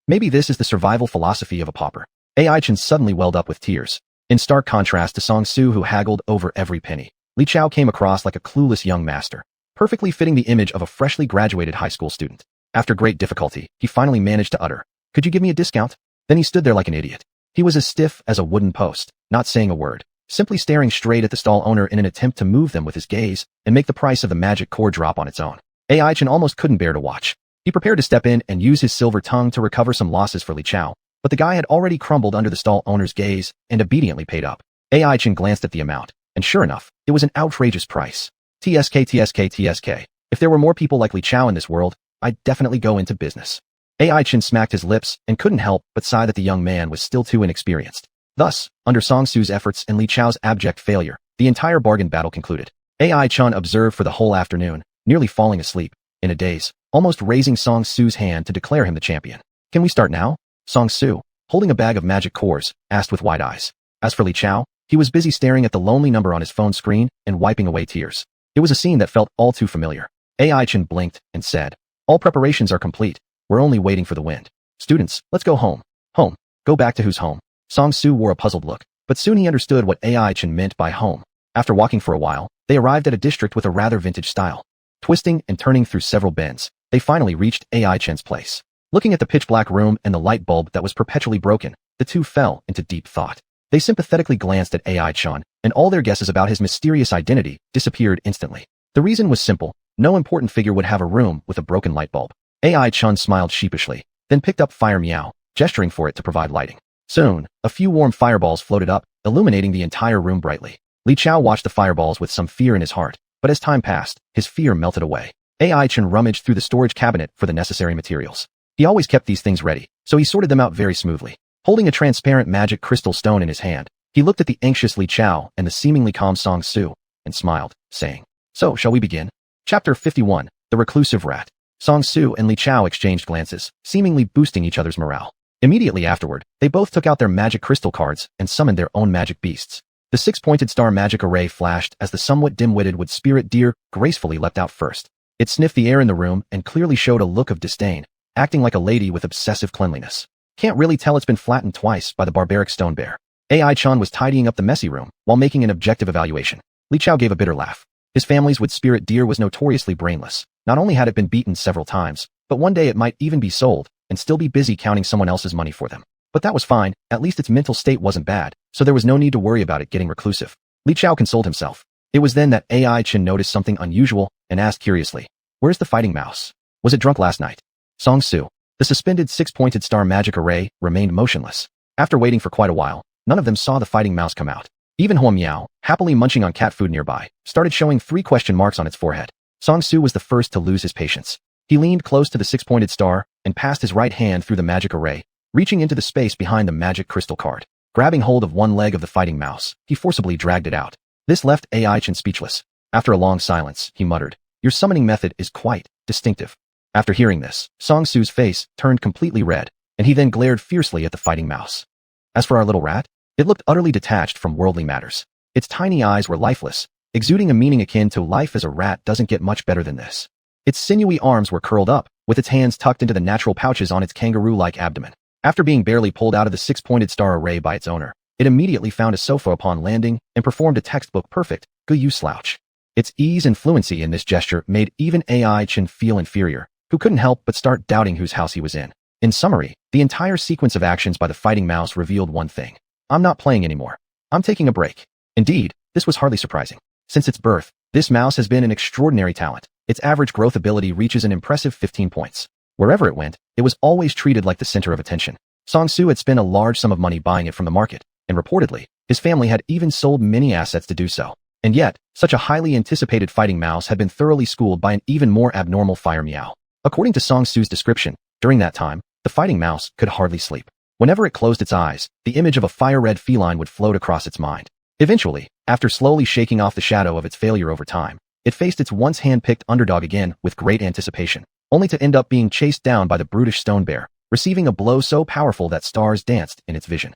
Maybe this is the survival philosophy of a pauper. AI Chen suddenly welled up with tears. In stark contrast to Song Su who haggled over every penny, Li Chao came across like a clueless young master, perfectly fitting the image of a freshly graduated high school student. After great difficulty, he finally managed to utter, "Could you give me a discount?" Then he stood there like an idiot. He was as stiff as a wooden post, not saying a word, simply staring straight at the stall owner in an attempt to move them with his gaze and make the price of the magic core drop on its own. AI Chen almost couldn't bear to watch. He prepared to step in and use his silver tongue to recover some losses for Li Chao, but the guy had already crumbled under the stall owner's gaze and obediently paid up. AI Chen glanced at the amount, and sure enough, it was an outrageous price. TSK. If there were more people like Li Chao in this world, I'd definitely go into business. AI Chen smacked his lips and couldn't help but sigh that the young man was still too inexperienced. Thus, under Song Su's efforts and Li Chao's abject failure, the entire bargain battle concluded. AI Chen observed for the whole afternoon, nearly falling asleep, in a daze, almost raising Song Su's hand to declare him the champion. "Can we start now?" Song Su, holding a bag of magic cores, asked with wide eyes. As for Li Chao, he was busy staring at the lonely number on his phone screen and wiping away tears. It was a scene that felt all too familiar. AI Chen blinked and said, "All preparations are complete. We're only waiting for the wind. Students, let's go home." Home? Go back to whose home? Song Su wore a puzzled look, but soon he understood what AI Chen meant by home. After walking for a while, They arrived at a district with a rather vintage style. Twisting and turning through several bends, they finally reached AI Chen's place. Looking at the pitch-black room and the light bulb that was perpetually broken, the two fell into deep thought. They sympathetically glanced at AI Chen, and all their guesses about his mysterious identity disappeared instantly. The reason was simple. No important figure would have a room with a broken light bulb. AI Chen smiled sheepishly, then picked up Fire Meow, gesturing for it to provide lighting. Soon, a few warm fireballs floated up, illuminating the entire room brightly. Li Chao watched the fireballs with some fear in his heart, but as time passed, his fear melted away. AI Chen rummaged through the storage cabinet for the necessary materials. He always kept these things ready, so he sorted them out very smoothly. Holding a transparent magic crystal stone in his hand, he looked at the anxious Li Chao and the seemingly calm Song Su, and smiled, saying, "So, shall we begin?" Chapter 51, The Reclusive Rat. Song Su and Li Chao exchanged glances, seemingly boosting each other's morale. Immediately afterward, they both took out their magic crystal cards and summoned their own magic beasts. The six-pointed star magic array flashed as the somewhat dim-witted wood spirit deer gracefully leapt out first. It sniffed the air in the room and clearly showed a look of disdain, acting like a lady with obsessive cleanliness. Can't really tell it's been flattened twice by the barbaric stone bear. AI Chan was tidying up the messy room while making an objective evaluation. Li Chao gave a bitter laugh. His family's wood spirit deer was notoriously brainless. Not only had it been beaten several times, but one day it might even be sold and still be busy counting someone else's money for them. But that was fine, at least its mental state wasn't bad, so there was no need to worry about it getting reclusive. Li Chao consoled himself. It was then that AI Chin noticed something unusual and asked curiously, "Where's the fighting mouse? Was it drunk last night?" Song Su. The suspended six-pointed star magic array remained motionless. After waiting for quite a while, none of them saw the fighting mouse come out. Even Huan Miao, happily munching on cat food nearby, started showing 3 question marks on its forehead. Song Su was the first to lose his patience. He leaned close to the six-pointed star and passed his right hand through the magic array, reaching into the space behind the magic crystal card. Grabbing hold of one leg of the fighting mouse, he forcibly dragged it out. This left AI Chen speechless. After a long silence, he muttered, "Your summoning method is quite distinctive." After hearing this, Song Su's face turned completely red, and he then glared fiercely at the fighting mouse. As for our little rat, it looked utterly detached from worldly matters. Its tiny eyes were lifeless, exuding a meaning akin to life as a rat doesn't get much better than this. Its sinewy arms were curled up, with its hands tucked into the natural pouches on its kangaroo-like abdomen. After being barely pulled out of the six-pointed star array by its owner, it immediately found a sofa upon landing and performed a textbook-perfect Gu slouch. Its ease and fluency in this gesture made even AI Chen feel inferior, who couldn't help but start doubting whose house he was in. In summary, the entire sequence of actions by the fighting mouse revealed one thing. I'm not playing anymore. I'm taking a break. Indeed, this was hardly surprising. Since its birth, this mouse has been an extraordinary talent. Its average growth ability reaches an impressive 15 points. Wherever it went, it was always treated like the center of attention. Song Su had spent a large sum of money buying it from the market, and reportedly, his family had even sold many assets to do so. And yet, such a highly anticipated fighting mouse had been thoroughly schooled by an even more abnormal Fire Meow. According to Song Su's description, during that time, the fighting mouse could hardly sleep. Whenever it closed its eyes, the image of a fire-red feline would float across its mind. Eventually, after slowly shaking off the shadow of its failure over time, it faced its once hand-picked underdog again with great anticipation, only to end up being chased down by the brutish stone bear, receiving a blow so powerful that stars danced in its vision.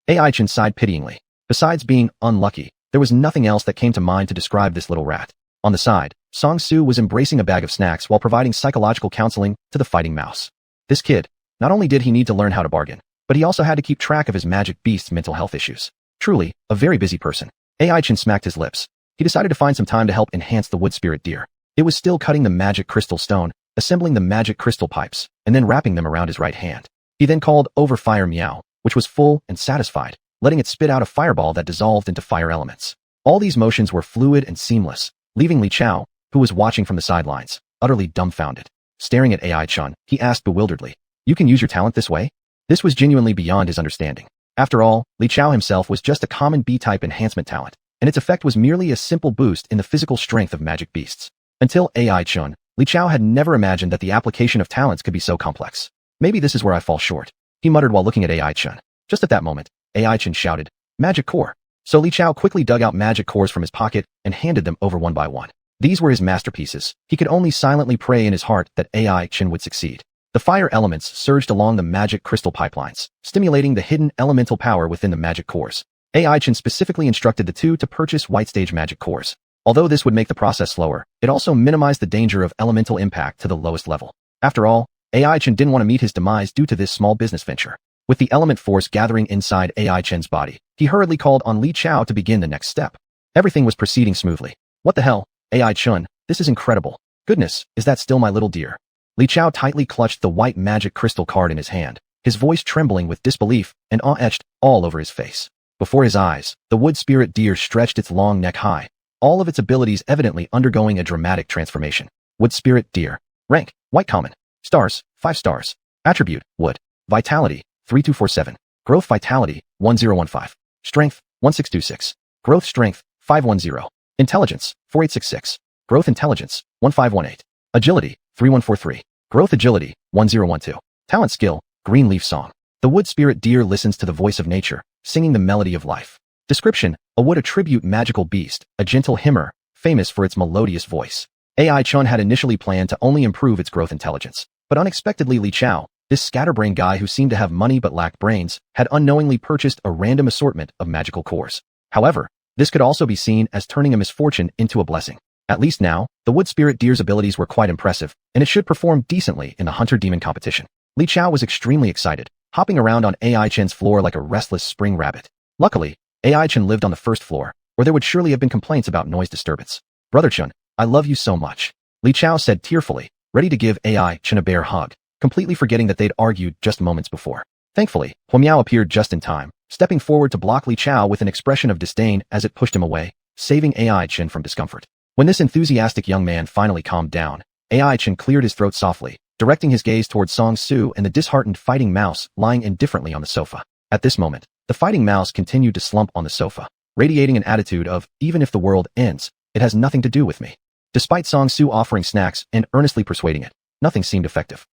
AI Chen sighed pityingly. Besides being unlucky, there was nothing else that came to mind to describe this little rat. On the side, Song Su was embracing a bag of snacks while providing psychological counseling to the fighting mouse. This kid, not only did he need to learn how to bargain, but he also had to keep track of his magic beast's mental health issues. Truly, a very busy person. AI Chen smacked his lips. He decided to find some time to help enhance the wood spirit deer. It was still cutting the magic crystal stone, assembling the magic crystal pipes, and then wrapping them around his right hand. He then called over Fire Meow, which was full and satisfied, letting it spit out a fireball that dissolved into fire elements. All these motions were fluid and seamless, leaving Li Chao, who was watching from the sidelines, utterly dumbfounded. Staring at AI Chun, he asked bewilderedly, "You can use your talent this way?" This was genuinely beyond his understanding. After all, Li Chao himself was just a common B-type enhancement talent, and its effect was merely a simple boost in the physical strength of magic beasts. Until AI Chun, Li Chao had never imagined that the application of talents could be so complex. Maybe this is where I fall short, he muttered while looking at AI Chun. Just at that moment, AI Chun shouted, "Magic core." So Li Chao quickly dug out magic cores from his pocket and handed them over one by one. These were his masterpieces. He could only silently pray in his heart that AI Chen would succeed. The fire elements surged along the magic crystal pipelines, stimulating the hidden elemental power within the magic cores. AI Chen specifically instructed the two to purchase white stage magic cores. Although this would make the process slower, it also minimized the danger of elemental impact to the lowest level. After all, AI Chen didn't want to meet his demise due to this small business venture. With the element force gathering inside AI Chen's body, he hurriedly called on Li Chao to begin the next step. Everything was proceeding smoothly. What the hell? AI Chun, this is incredible. Goodness, is that still my little deer? Li Chao tightly clutched the white magic crystal card in his hand, his voice trembling with disbelief and awe etched all over his face. Before his eyes, the wood spirit deer stretched its long neck high, all of its abilities evidently undergoing a dramatic transformation. Wood spirit deer. Rank, white common. Stars, 5 stars. Attribute, wood. Vitality, 3247. Growth vitality, 1015. Strength, 1626. Growth strength, 510. Intelligence, 4866. Growth intelligence, 1518. Agility, 3143. Growth agility, 1012. Talent skill, green leaf song. The wood spirit deer listens to the voice of nature, singing the melody of life. Description, a wood attribute magical beast, a gentle hymner, famous for its melodious voice. AI Chun had initially planned to only improve its growth intelligence, but unexpectedly Li Chao, this scatterbrain guy who seemed to have money but lacked brains, had unknowingly purchased a random assortment of magical cores. However, this could also be seen as turning a misfortune into a blessing. At least now, the wood spirit deer's abilities were quite impressive, and it should perform decently in the hunter-demon competition. Li Chao was extremely excited, hopping around on AI Chen's floor like a restless spring rabbit. Luckily, AI Chen lived on the first floor, or there would surely have been complaints about noise disturbance. Brother Chun, I love you so much. Li Chao said tearfully, ready to give AI Chen a bear hug, completely forgetting that they'd argued just moments before. Thankfully, Huo Miao appeared just in time, stepping forward to block Li Chao with an expression of disdain as it pushed him away, saving AI Chen from discomfort. When this enthusiastic young man finally calmed down, AI Chen cleared his throat softly, directing his gaze towards Song Su and the disheartened fighting mouse lying indifferently on the sofa. At this moment, the fighting mouse continued to slump on the sofa, radiating an attitude of, even if the world ends, it has nothing to do with me. Despite Song Su offering snacks and earnestly persuading it, nothing seemed effective.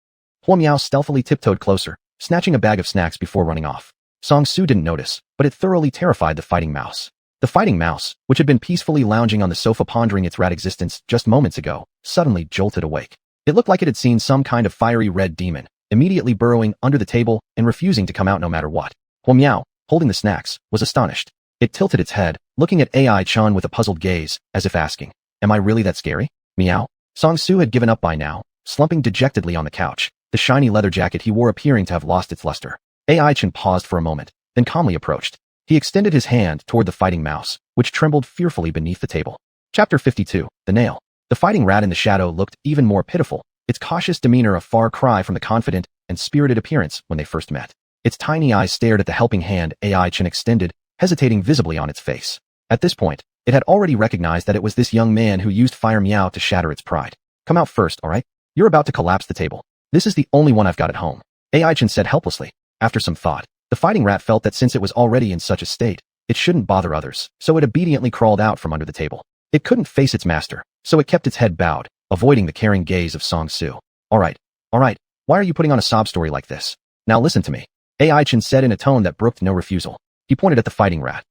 Huo Miao stealthily tiptoed closer, snatching a bag of snacks before running off. Song Su didn't notice, but it thoroughly terrified the fighting mouse. The fighting mouse, which had been peacefully lounging on the sofa pondering its rat existence just moments ago, suddenly jolted awake. It looked like it had seen some kind of fiery red demon, immediately burrowing under the table and refusing to come out no matter what. Huo Miao, holding the snacks, was astonished. It tilted its head, looking at AI Chan with a puzzled gaze, as if asking, "Am I really that scary?" Meow. Song Su had given up by now, slumping dejectedly on the couch, the shiny leather jacket he wore appearing to have lost its luster. AI Chen paused for a moment, then calmly approached. He extended his hand toward the fighting mouse, which trembled fearfully beneath the table. Chapter 52, The Nail. The fighting rat in the shadow looked even more pitiful, its cautious demeanor a far cry from the confident and spirited appearance when they first met. Its tiny eyes stared at the helping hand AI Chen extended, hesitating visibly on its face. At this point, it had already recognized that it was this young man who used Fire Meow to shatter its pride. "Come out first, alright? You're about to collapse the table. This is the only one I've got at home," AI Chen said helplessly. After some thought, the fighting rat felt that since it was already in such a state, it shouldn't bother others, so it obediently crawled out from under the table. It couldn't face its master, so it kept its head bowed, avoiding the caring gaze of Song Su. Alright, why are you putting on a sob story like this? Now listen to me," AI Chen said in a tone that brooked no refusal. He pointed at the fighting rat.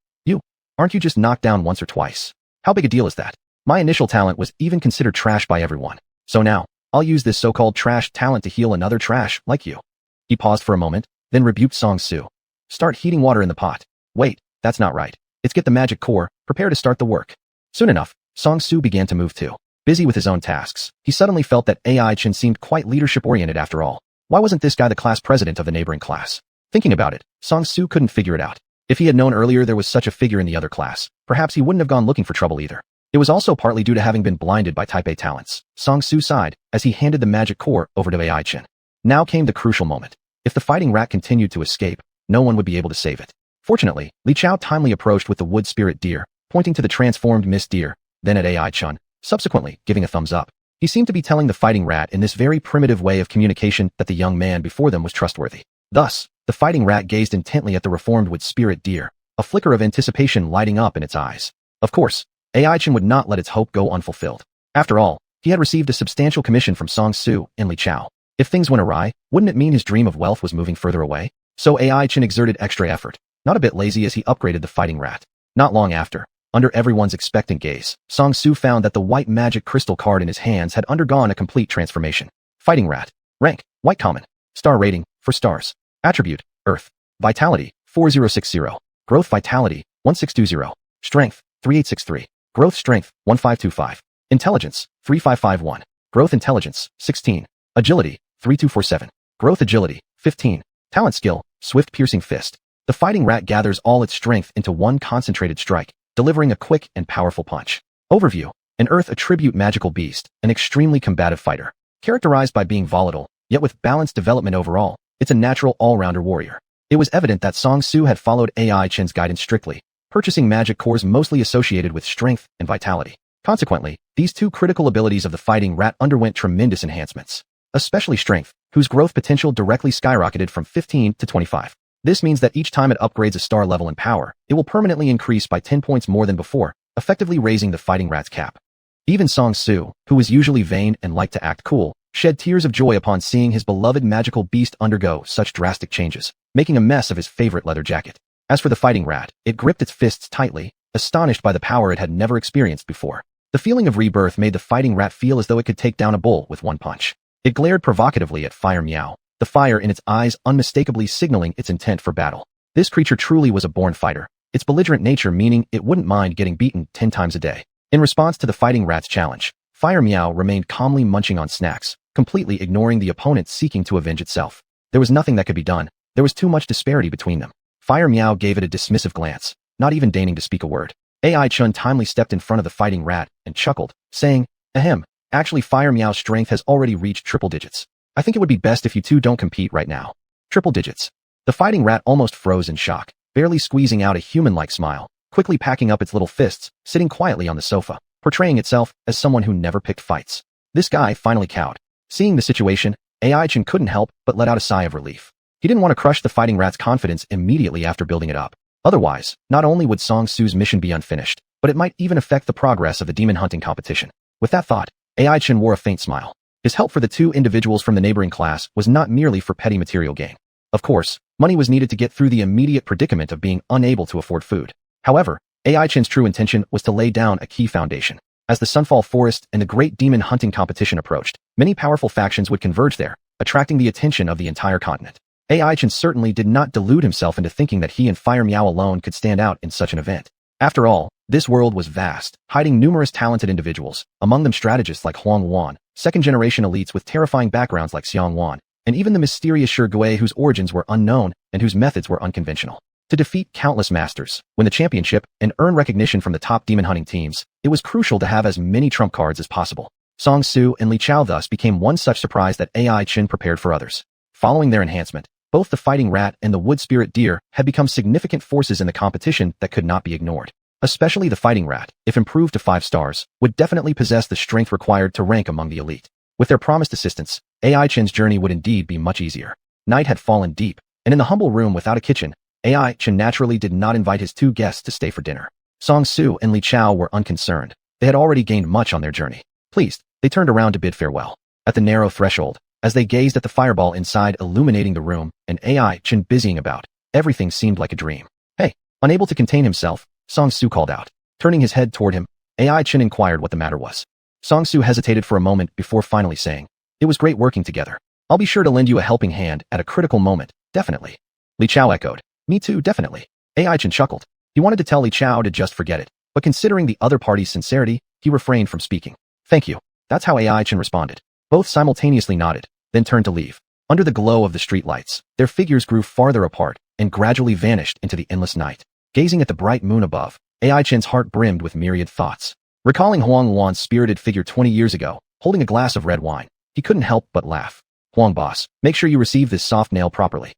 Aren't you just knocked down once or twice? How big a deal is that? My initial talent was even considered trash by everyone. So now, I'll use this so-called trash talent to heal another trash like you." He paused for a moment, then rebuked Song Su. "Start heating water in the pot." "Wait, that's not right. It's get the magic core, prepare to start the work." Soon enough, Song Su began to move too. Busy with his own tasks, he suddenly felt that AI Chen seemed quite leadership-oriented after all. Why wasn't this guy the class president of the neighboring class? Thinking about it, Song Su couldn't figure it out. If he had known earlier there was such a figure in the other class, perhaps he wouldn't have gone looking for trouble either. It was also partly due to having been blinded by Type A talents. Song Su sighed as he handed the magic core over to AI Chen. Now came the crucial moment. If the fighting rat continued to escape, no one would be able to save it. Fortunately, Li Chao timely approached with the wood spirit deer, pointing to the transformed mist deer, then at AI Chen, subsequently giving a thumbs up. He seemed to be telling the fighting rat in this very primitive way of communication that the young man before them was trustworthy. Thus, the fighting rat gazed intently at the reformed wood spirit deer, a flicker of anticipation lighting up in its eyes. Of course, AI Chen would not let its hope go unfulfilled. After all, he had received a substantial commission from Song Su and Li Chao. If things went awry, wouldn't it mean his dream of wealth was moving further away? So AI Chen exerted extra effort, not a bit lazy as he upgraded the fighting rat. Not long after, under everyone's expectant gaze, Song Su found that the white magic crystal card in his hands had undergone a complete transformation. Fighting rat. Rank, white common. Star rating, 4 stars. Attribute, earth. Vitality, 4060. Growth vitality, 1620. Strength, 3863. Growth strength, 1525. Intelligence, 3551. Growth intelligence, 16. Agility, 3247. Growth agility, 15. Talent skill, swift piercing fist. The fighting rat gathers all its strength into one concentrated strike, delivering a quick and powerful punch. Overview. An An earth attribute magical beast, an extremely combative fighter. Characterized by being volatile, yet with balanced development overall, it's a natural all-rounder warrior. It was evident that Song Su had followed AI Chen's guidance strictly, purchasing magic cores mostly associated with strength and vitality. Consequently, these two critical abilities of the fighting rat underwent tremendous enhancements, especially strength, whose growth potential directly skyrocketed from 15 to 25. This means that each time it upgrades a star level in power, it will permanently increase by 10 points more than before, effectively raising the fighting rat's cap. Even Song Su, who was usually vain and liked to act cool, shed tears of joy upon seeing his beloved magical beast undergo such drastic changes, making a mess of his favorite leather jacket. As for the fighting rat, it gripped its fists tightly, astonished by the power it had never experienced before. The feeling of rebirth made the fighting rat feel as though it could take down a bull with one punch. It glared provocatively at Fire Meow, the fire in its eyes unmistakably signaling its intent for battle. This creature truly was a born fighter, its belligerent nature meaning it wouldn't mind getting beaten 10 times a day. In response to the fighting rat's challenge, Fire Meow remained calmly munching on snacks, completely ignoring the opponent seeking to avenge itself. There was nothing that could be done. There was too much disparity between them. Fire Meow gave it a dismissive glance, not even deigning to speak a word. AI Chun timely stepped in front of the fighting rat and chuckled, saying, "Ahem, actually Fire Meow's strength has already reached triple digits. I think it would be best if you two don't compete right now." Triple digits. The fighting rat almost froze in shock, barely squeezing out a human-like smile, quickly packing up its little fists, sitting quietly on the sofa, portraying itself as someone who never picked fights. This guy finally cowed. Seeing the situation, AI Chun couldn't help but let out a sigh of relief. He didn't want to crush the fighting rat's confidence immediately after building it up. Otherwise, not only would Song Su's mission be unfinished, but it might even affect the progress of the demon hunting competition. With that thought, AI Chun wore a faint smile. His help for the two individuals from the neighboring class was not merely for petty material gain. Of course, money was needed to get through the immediate predicament of being unable to afford food. However, AI Chin's true intention was to lay down a key foundation. As the Sunfall Forest and the great demon hunting competition approached, many powerful factions would converge there, attracting the attention of the entire continent. AI Chin certainly did not delude himself into thinking that he and Fire Meow alone could stand out in such an event. After all, this world was vast, hiding numerous talented individuals, among them strategists like xuanhuan, second-generation elites with terrifying backgrounds like xuanhuan, and even the mysterious Shirgui whose origins were unknown and whose methods were unconventional. To defeat countless masters, win the championship, and earn recognition from the top demon hunting teams, it was crucial to have as many trump cards as possible. Song Su and Li Chao thus became one such surprise that AI Chin prepared for others. Following their enhancement, both the fighting rat and the wood spirit deer had become significant forces in the competition that could not be ignored. Especially the fighting rat, if improved to 5 stars, would definitely possess the strength required to rank among the elite. With their promised assistance, AI Chin's journey would indeed be much easier. Night had fallen deep, and in the humble room without a kitchen, AI Chin naturally did not invite his two guests to stay for dinner. Song Su and Li Chao were unconcerned. They had already gained much on their journey. Pleased, they turned around to bid farewell. At the narrow threshold, as they gazed at the fireball inside illuminating the room and AI Chin busying about, everything seemed like a dream. "Hey!" Unable to contain himself, Song Su called out. Turning his head toward him, AI Chin inquired what the matter was. Song Su hesitated for a moment before finally saying, "It was great working together. I'll be sure to lend you a helping hand at a critical moment, definitely." Li Chao echoed, "Me too, definitely." AI Chin chuckled. He wanted to tell Li Chao to just forget it, but considering the other party's sincerity, he refrained from speaking. "Thank you." That's how AI Chin responded. Both simultaneously nodded, then turned to leave. Under the glow of the street lights, their figures grew farther apart and gradually vanished into the endless night. Gazing at the bright moon above, AI Chin's heart brimmed with myriad thoughts. Recalling Huang Wan's spirited figure 20 years ago, holding a glass of red wine, he couldn't help but laugh. "Huang boss, make sure you receive this soft nail properly."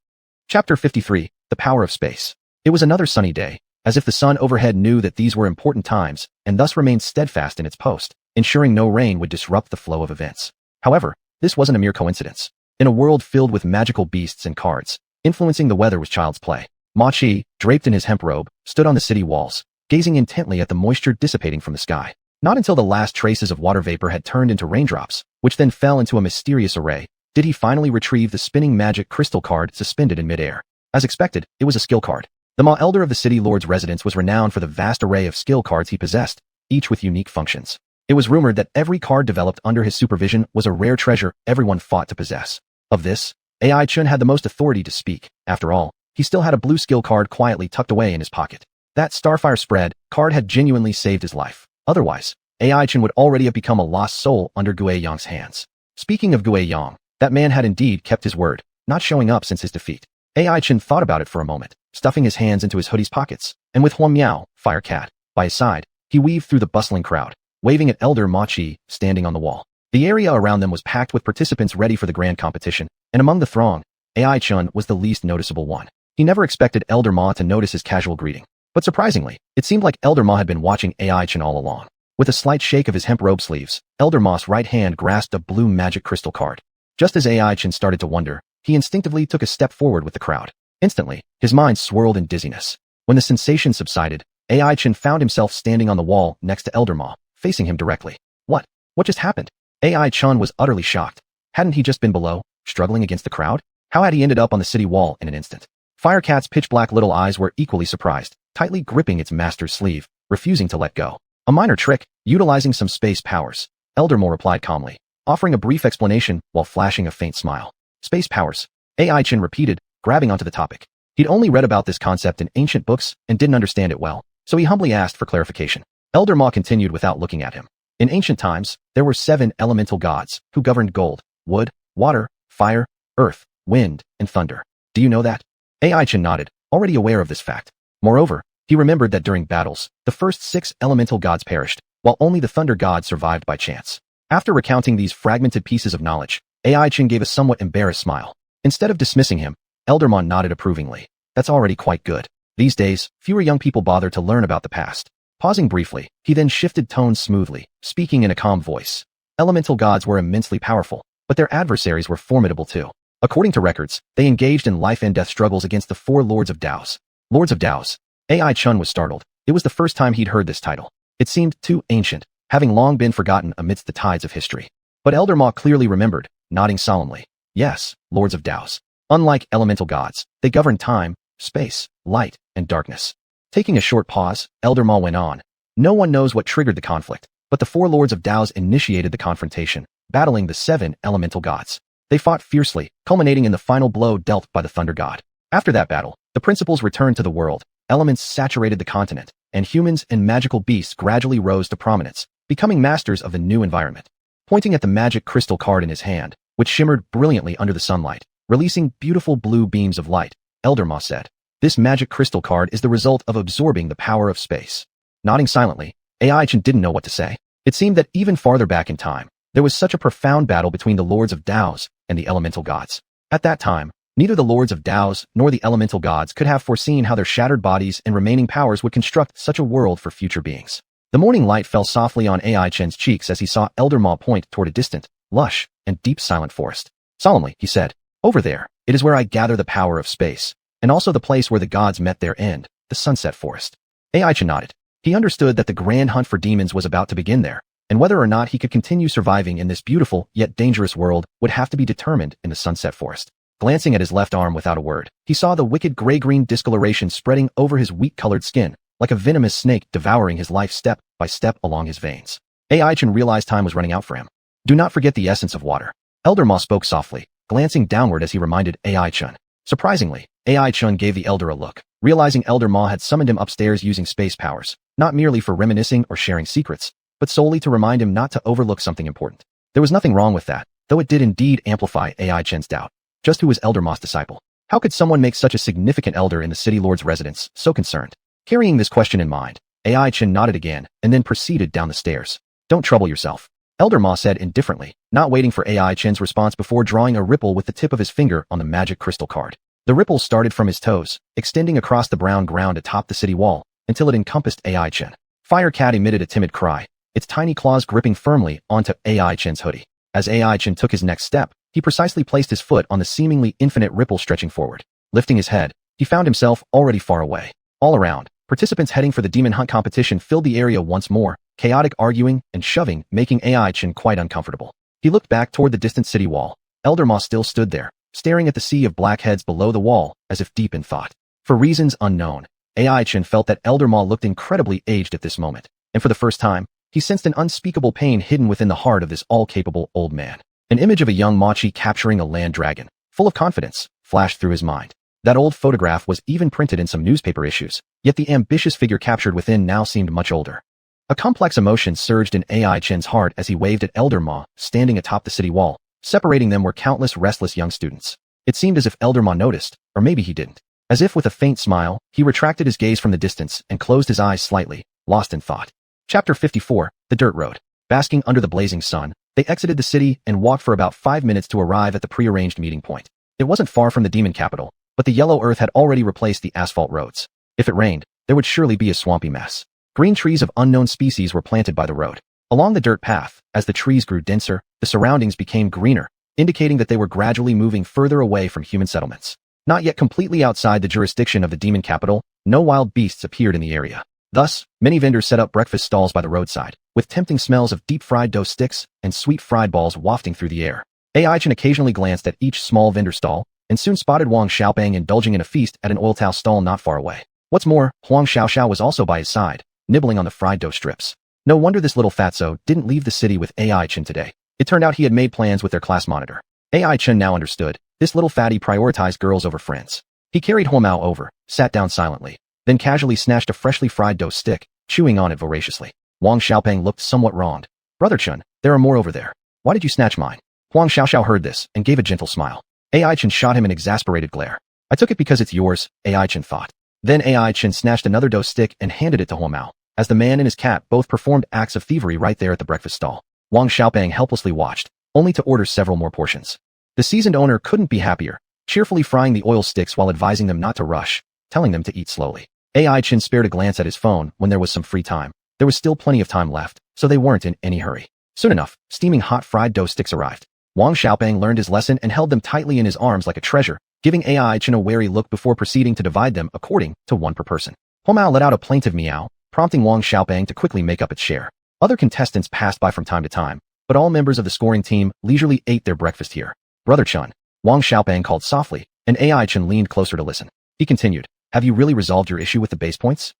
Chapter 53, The Power of Space. It was another sunny day, as if the sun overhead knew that these were important times, and thus remained steadfast in its post, ensuring no rain would disrupt the flow of events. However, this wasn't a mere coincidence. In a world filled with magical beasts and cards, influencing the weather was child's play. Ma Chi, draped in his hemp robe, stood on the city walls, gazing intently at the moisture dissipating from the sky. Not until the last traces of water vapor had turned into raindrops, which then fell into a mysterious array, did he finally retrieve the spinning magic crystal card suspended in midair. As expected, it was a skill card. The Ma Elder of the city lord's residence was renowned for the vast array of skill cards he possessed, each with unique functions. It was rumored that every card developed under his supervision was a rare treasure everyone fought to possess. Of this, AI Chun had the most authority to speak. After all, he still had a blue skill card quietly tucked away in his pocket. That Starfire Spread card had genuinely saved his life. Otherwise, AI Chun would already have become a lost soul under Gui Yang's hands. Speaking of Gui Yang, that man had indeed kept his word, not showing up since his defeat. AI Chun thought about it for a moment, stuffing his hands into his hoodie's pockets, and with Huang Miao, Fire Cat, by his side, he weaved through the bustling crowd. waving at Elder Ma Chi, standing on the wall. The area around them was packed with participants ready for the grand competition, and among the throng, Ai Chun was the least noticeable one. He never expected Elder Ma to notice his casual greeting. But surprisingly, it seemed like Elder Ma had been watching Ai Chun all along. With a slight shake of his hemp robe sleeves, Elder Ma's right hand grasped a blue magic crystal card. Just as Ai Chun started to wonder, he instinctively took a step forward with the crowd. Instantly, his mind swirled in dizziness. When the sensation subsided, Ai Chun found himself standing on the wall next to Elder Ma, facing him directly. What? What just happened? Ai Chun was utterly shocked. Hadn't he just been below, struggling against the crowd? How had he ended up on the city wall in an instant? Firecat's pitch-black little eyes were equally surprised, tightly gripping its master's sleeve, refusing to let go. A minor trick, utilizing some space powers. Elder Ma replied calmly, offering a brief explanation while flashing a faint smile. Space powers. Ai Chun repeated, grabbing onto the topic. He'd only read about this concept in ancient books and didn't understand it well, so he humbly asked for clarification. Elder Ma continued without looking at him. In ancient times, there were 7 elemental gods who governed gold, wood, water, fire, earth, wind, and thunder. Do you know that? Ai Chun nodded, already aware of this fact. Moreover, he remembered that during battles, the first 6 elemental gods perished, while only the thunder god survived by chance. After recounting these fragmented pieces of knowledge, Ai Chun gave a somewhat embarrassed smile. Instead of dismissing him, Elder Ma nodded approvingly. That's already quite good. These days, fewer young people bother to learn about the past. Pausing briefly, he then shifted tones smoothly, speaking in a calm voice. Elemental gods were immensely powerful, but their adversaries were formidable too. According to records, they engaged in life and death struggles against the 4 Lords of Daos. Lords of Daos. Ai Chun was startled. It was the first time he'd heard this title. It seemed too ancient, having long been forgotten amidst the tides of history. But Elder Ma clearly remembered, nodding solemnly. Yes, Lords of Daos. Unlike elemental gods, they govern time, space, light, and darkness. Taking a short pause, Elder Ma went on. No one knows what triggered the conflict, but the 4 Lords of Daos initiated the confrontation, battling the 7 elemental gods. They fought fiercely, culminating in the final blow dealt by the thunder god. After that battle, the principles returned to the world, elements saturated the continent, and humans and magical beasts gradually rose to prominence, becoming masters of the new environment. Pointing at the magic crystal card in his hand, which shimmered brilliantly under the sunlight, releasing beautiful blue beams of light, Elder Ma said, "This magic crystal card is the result of absorbing the power of space." Nodding silently, Ai Chun didn't know what to say. It seemed that even farther back in time, there was such a profound battle between the Lords of Daos and the elemental gods. At that time, neither the Lords of Daos nor the elemental gods could have foreseen how their shattered bodies and remaining powers would construct such a world for future beings. The morning light fell softly on Ai Chun's cheeks as he saw Elder Ma point toward a distant, lush, and deep silent forest. Solemnly, he said, "Over there, it is where I gather the power of space, and also the place where the gods met their end, the sunset forest." Ai Chun nodded. He understood that the grand hunt for demons was about to begin there, and whether or not he could continue surviving in this beautiful yet dangerous world would have to be determined in the sunset forest. Glancing at his left arm without a word, he saw the wicked gray-green discoloration spreading over his wheat-colored skin, like a venomous snake devouring his life step by step along his veins. Ai Chun realized time was running out for him. "Do not forget the essence of water." Elder Ma spoke softly, glancing downward as he reminded Ai Chun. Surprisingly, Ai Chun gave the elder a look, realizing Elder Ma had summoned him upstairs using space powers, not merely for reminiscing or sharing secrets, but solely to remind him not to overlook something important. There was nothing wrong with that, though it did indeed amplify Ai Chun's doubt. Just who was Elder Ma's disciple? How could someone make such a significant elder in the city lord's residence so concerned? Carrying this question in mind, Ai Chun nodded again and then proceeded down the stairs. "Don't trouble yourself," Elder Ma said indifferently, not waiting for Ai Chun's response before drawing a ripple with the tip of his finger on the magic crystal card. The ripple started from his toes, extending across the brown ground atop the city wall, until it encompassed Ai Chun. Firecat emitted a timid cry, its tiny claws gripping firmly onto Ai Chun's hoodie. As Ai Chun took his next step, he precisely placed his foot on the seemingly infinite ripple stretching forward. Lifting his head, he found himself already far away. All around, participants heading for the demon hunt competition filled the area once more, chaotic arguing and shoving making Ai Chun quite uncomfortable. He looked back toward the distant city wall. Elder Ma still stood there, staring at the sea of black heads below the wall, as if deep in thought. For reasons unknown, Ai Chun felt that Elder Ma looked incredibly aged at this moment, and for the first time, he sensed an unspeakable pain hidden within the heart of this all-capable old man. An image of a young Machi capturing a land dragon, full of confidence, flashed through his mind. That old photograph was even printed in some newspaper issues, yet the ambitious figure captured within now seemed much older. A complex emotion surged in Ai Chun's heart as he waved at Elder Ma, standing atop the city wall. Separating them were countless restless young students. It seemed as if Elder Ma noticed, or maybe he didn't. As if with a faint smile, he retracted his gaze from the distance and closed his eyes slightly, lost in thought. Chapter 54, the dirt road. Basking under the blazing sun, they exited the city and walked for about 5 minutes to arrive at the prearranged meeting point. It wasn't far from the demon capital, but the yellow earth had already replaced the asphalt roads. If it rained, there would surely be a swampy mess. Green trees of unknown species were planted by the road. Along the dirt path, as the trees grew denser, the surroundings became greener, indicating that they were gradually moving further away from human settlements. Not yet completely outside the jurisdiction of the demon capital, no wild beasts appeared in the area. Thus, many vendors set up breakfast stalls by the roadside, with tempting smells of deep-fried dough sticks and sweet fried balls wafting through the air. Ai-chan occasionally glanced at each small vendor stall, and soon spotted Wang Xiaopeng indulging in a feast at an oil-tao stall not far away. What's more, Huang Xiaoxiao was also by his side, nibbling on the fried dough strips. No wonder this little fatso didn't leave the city with Ai-chan today. It turned out he had made plans with their class monitor. Ai-chan now understood. This little fatty prioritized girls over friends. He carried Huomao over, sat down silently, then casually snatched a freshly fried dough stick, chewing on it voraciously. Wang Xiaopeng looked somewhat wronged. Brother Chun, there are more over there. Why did you snatch mine? Huang Xiaoxiao heard this and gave a gentle smile. Ai-chan shot him an exasperated glare. I took it because it's yours, Ai-chan thought. Then Ai-chan snatched another dough stick and handed it to Huomao, as the man and his cat both performed acts of thievery right there at the breakfast stall. Wang Xiaopeng helplessly watched, only to order several more portions. The seasoned owner couldn't be happier, cheerfully frying the oil sticks while advising them not to rush, telling them to eat slowly. Ai-chan spared a glance at his phone when there was some free time. There was still plenty of time left, so they weren't in any hurry. Soon enough, steaming hot fried dough sticks arrived. Wang Xiaopeng learned his lesson and held them tightly in his arms like a treasure, giving Ai-chan a wary look before proceeding to divide them according to one per person. Huomao let out a plaintive meow, prompting Wang Xiaopeng to quickly make up its share. Other contestants passed by from time to time, but all members of the scoring team leisurely ate their breakfast here. Brother Chun, Wang Xiaopeng called softly, and Ai-chan leaned closer to listen. He continued, have you really resolved your issue with the base points?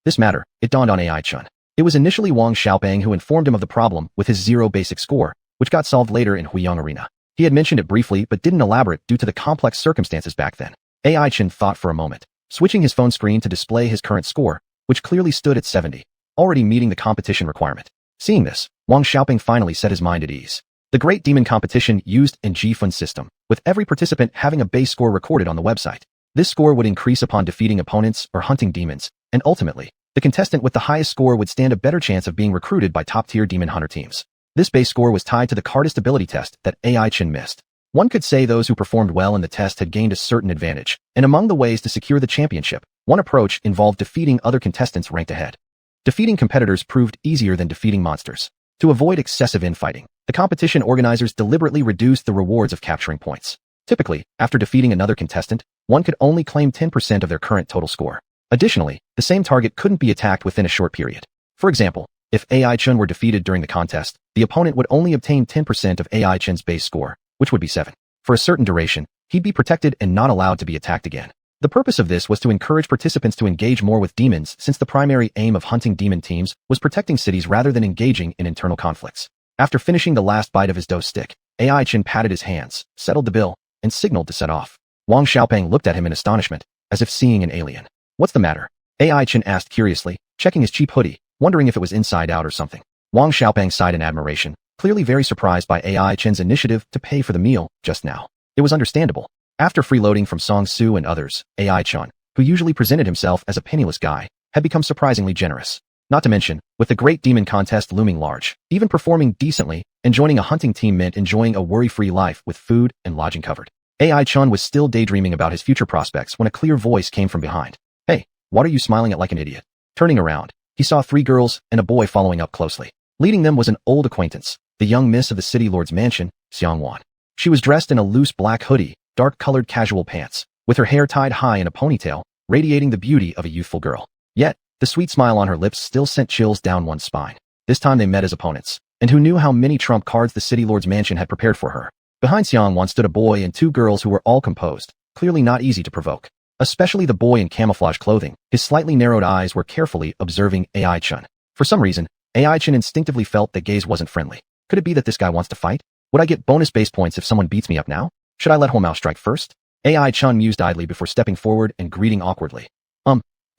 This matter, it dawned on Ai-chan. It was initially Wang Xiaopeng who informed him of the problem with his 0 basic score, which got solved later in Huyang Arena. He had mentioned it briefly but didn't elaborate due to the complex circumstances back then. Ai-chan thought for a moment, switching his phone screen to display his current score, which clearly stood at 70, already meeting the competition requirement. Seeing this, Wang Xiaopeng finally set his mind at ease. The Great Demon competition used an xuanhuan system, with every participant having a base score recorded on the website. This score would increase upon defeating opponents or hunting demons, and ultimately, the contestant with the highest score would stand a better chance of being recruited by top-tier demon hunter teams. This base score was tied to the cardist ability test that Ai-chan missed. One could say those who performed well in the test had gained a certain advantage, and among the ways to secure the championship, one approach involved defeating other contestants ranked ahead. Defeating competitors proved easier than defeating monsters. To avoid excessive infighting, the competition organizers deliberately reduced the rewards of capturing points. Typically, after defeating another contestant, one could only claim 10% of their current total score. Additionally, the same target couldn't be attacked within a short period. For example, if Ai-chan were defeated during the contest, the opponent would only obtain 10% of Ai-chan's base score, which would be 7. For a certain duration, he'd be protected and not allowed to be attacked again. The purpose of this was to encourage participants to engage more with demons, since the primary aim of hunting demon teams was protecting cities rather than engaging in internal conflicts. After finishing the last bite of his dough stick, Ai-chan patted his hands, settled the bill, and signaled to set off. Wang Xiaopeng looked at him in astonishment, as if seeing an alien. What's the matter? Ai-chan asked curiously, checking his cheap hoodie, wondering if it was inside out or something. Wang Xiaopeng sighed in admiration, clearly very surprised by Ai-chan's initiative to pay for the meal just now. It was understandable. After freeloading from Song Su and others, Ai-chan, who usually presented himself as a penniless guy, had become surprisingly generous. Not to mention, with the Great Demon contest looming large, even performing decently and joining a hunting team meant enjoying a worry-free life with food and lodging covered. Ai-chan was still daydreaming about his future prospects when a clear voice came from behind. Hey, what are you smiling at like an idiot? Turning around, he saw 3 girls and a boy following up closely. Leading them was an old acquaintance, the young miss of the city lord's mansion, Xianhuan. She was dressed in a loose black hoodie, dark-colored casual pants, with her hair tied high in a ponytail, radiating the beauty of a youthful girl. Yet, the sweet smile on her lips still sent chills down one's spine. This time they met as opponents, and who knew how many trump cards the city lord's mansion had prepared for her. Behind Xianhuan stood a boy and 2 girls who were all composed, clearly not easy to provoke. Especially the boy in camouflage clothing, his slightly narrowed eyes were carefully observing Ai-chan. For some reason, Ai-chan instinctively felt the gaze wasn't friendly. Could it be that this guy wants to fight? Would I get bonus base points if someone beats me up now? Should I let Huomao strike first? Ai-chan mused idly before stepping forward and greeting awkwardly.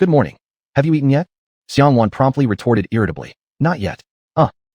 Good morning. Have you eaten yet? Xianhuan promptly retorted irritably. Not yet.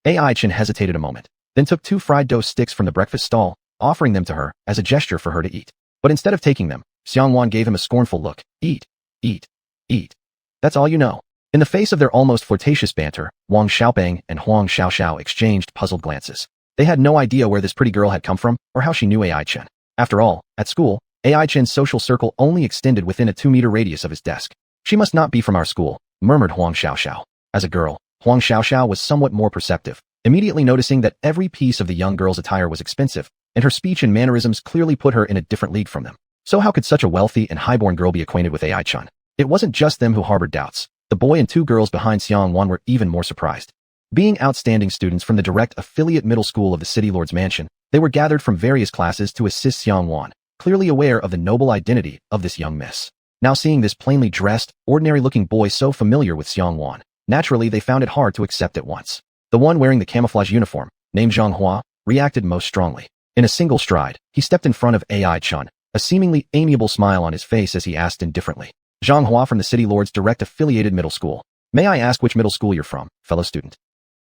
Ai-chan hesitated a moment, then took 2 fried dough sticks from the breakfast stall, offering them to her as a gesture for her to eat. But instead of taking them, Xianhuan gave him a scornful look. Eat. Eat. Eat. That's all you know. In the face of their almost flirtatious banter, Wang Xiaobang and Huang Xiaoxiao exchanged puzzled glances. They had no idea where this pretty girl had come from or how she knew AI Chen. After all, at school, AI Chen's social circle only extended within a 2-meter radius of his desk. She must not be from our school, murmured Huang Xiaoxiao. As a girl, Huang Xiaoxiao was somewhat more perceptive, immediately noticing that every piece of the young girl's attire was expensive, and her speech and mannerisms clearly put her in a different league from them. So how could such a wealthy and highborn girl be acquainted with AI Chen? It wasn't just them who harbored doubts. The boy and 2 girls behind Xianhuan were even more surprised. Being outstanding students from the direct affiliate middle school of the city lord's mansion, they were gathered from various classes to assist Xianhuan, clearly aware of the noble identity of this young miss. Now seeing this plainly dressed, ordinary-looking boy so familiar with Xianhuan, naturally they found it hard to accept at once. The one wearing the camouflage uniform, named Xuanhuan, reacted most strongly. In a single stride, he stepped in front of AI Chen, a seemingly amiable smile on his face as he asked indifferently, "Xuanhuan from the city lord's direct affiliated middle school. May I ask which middle school you're from, fellow student?"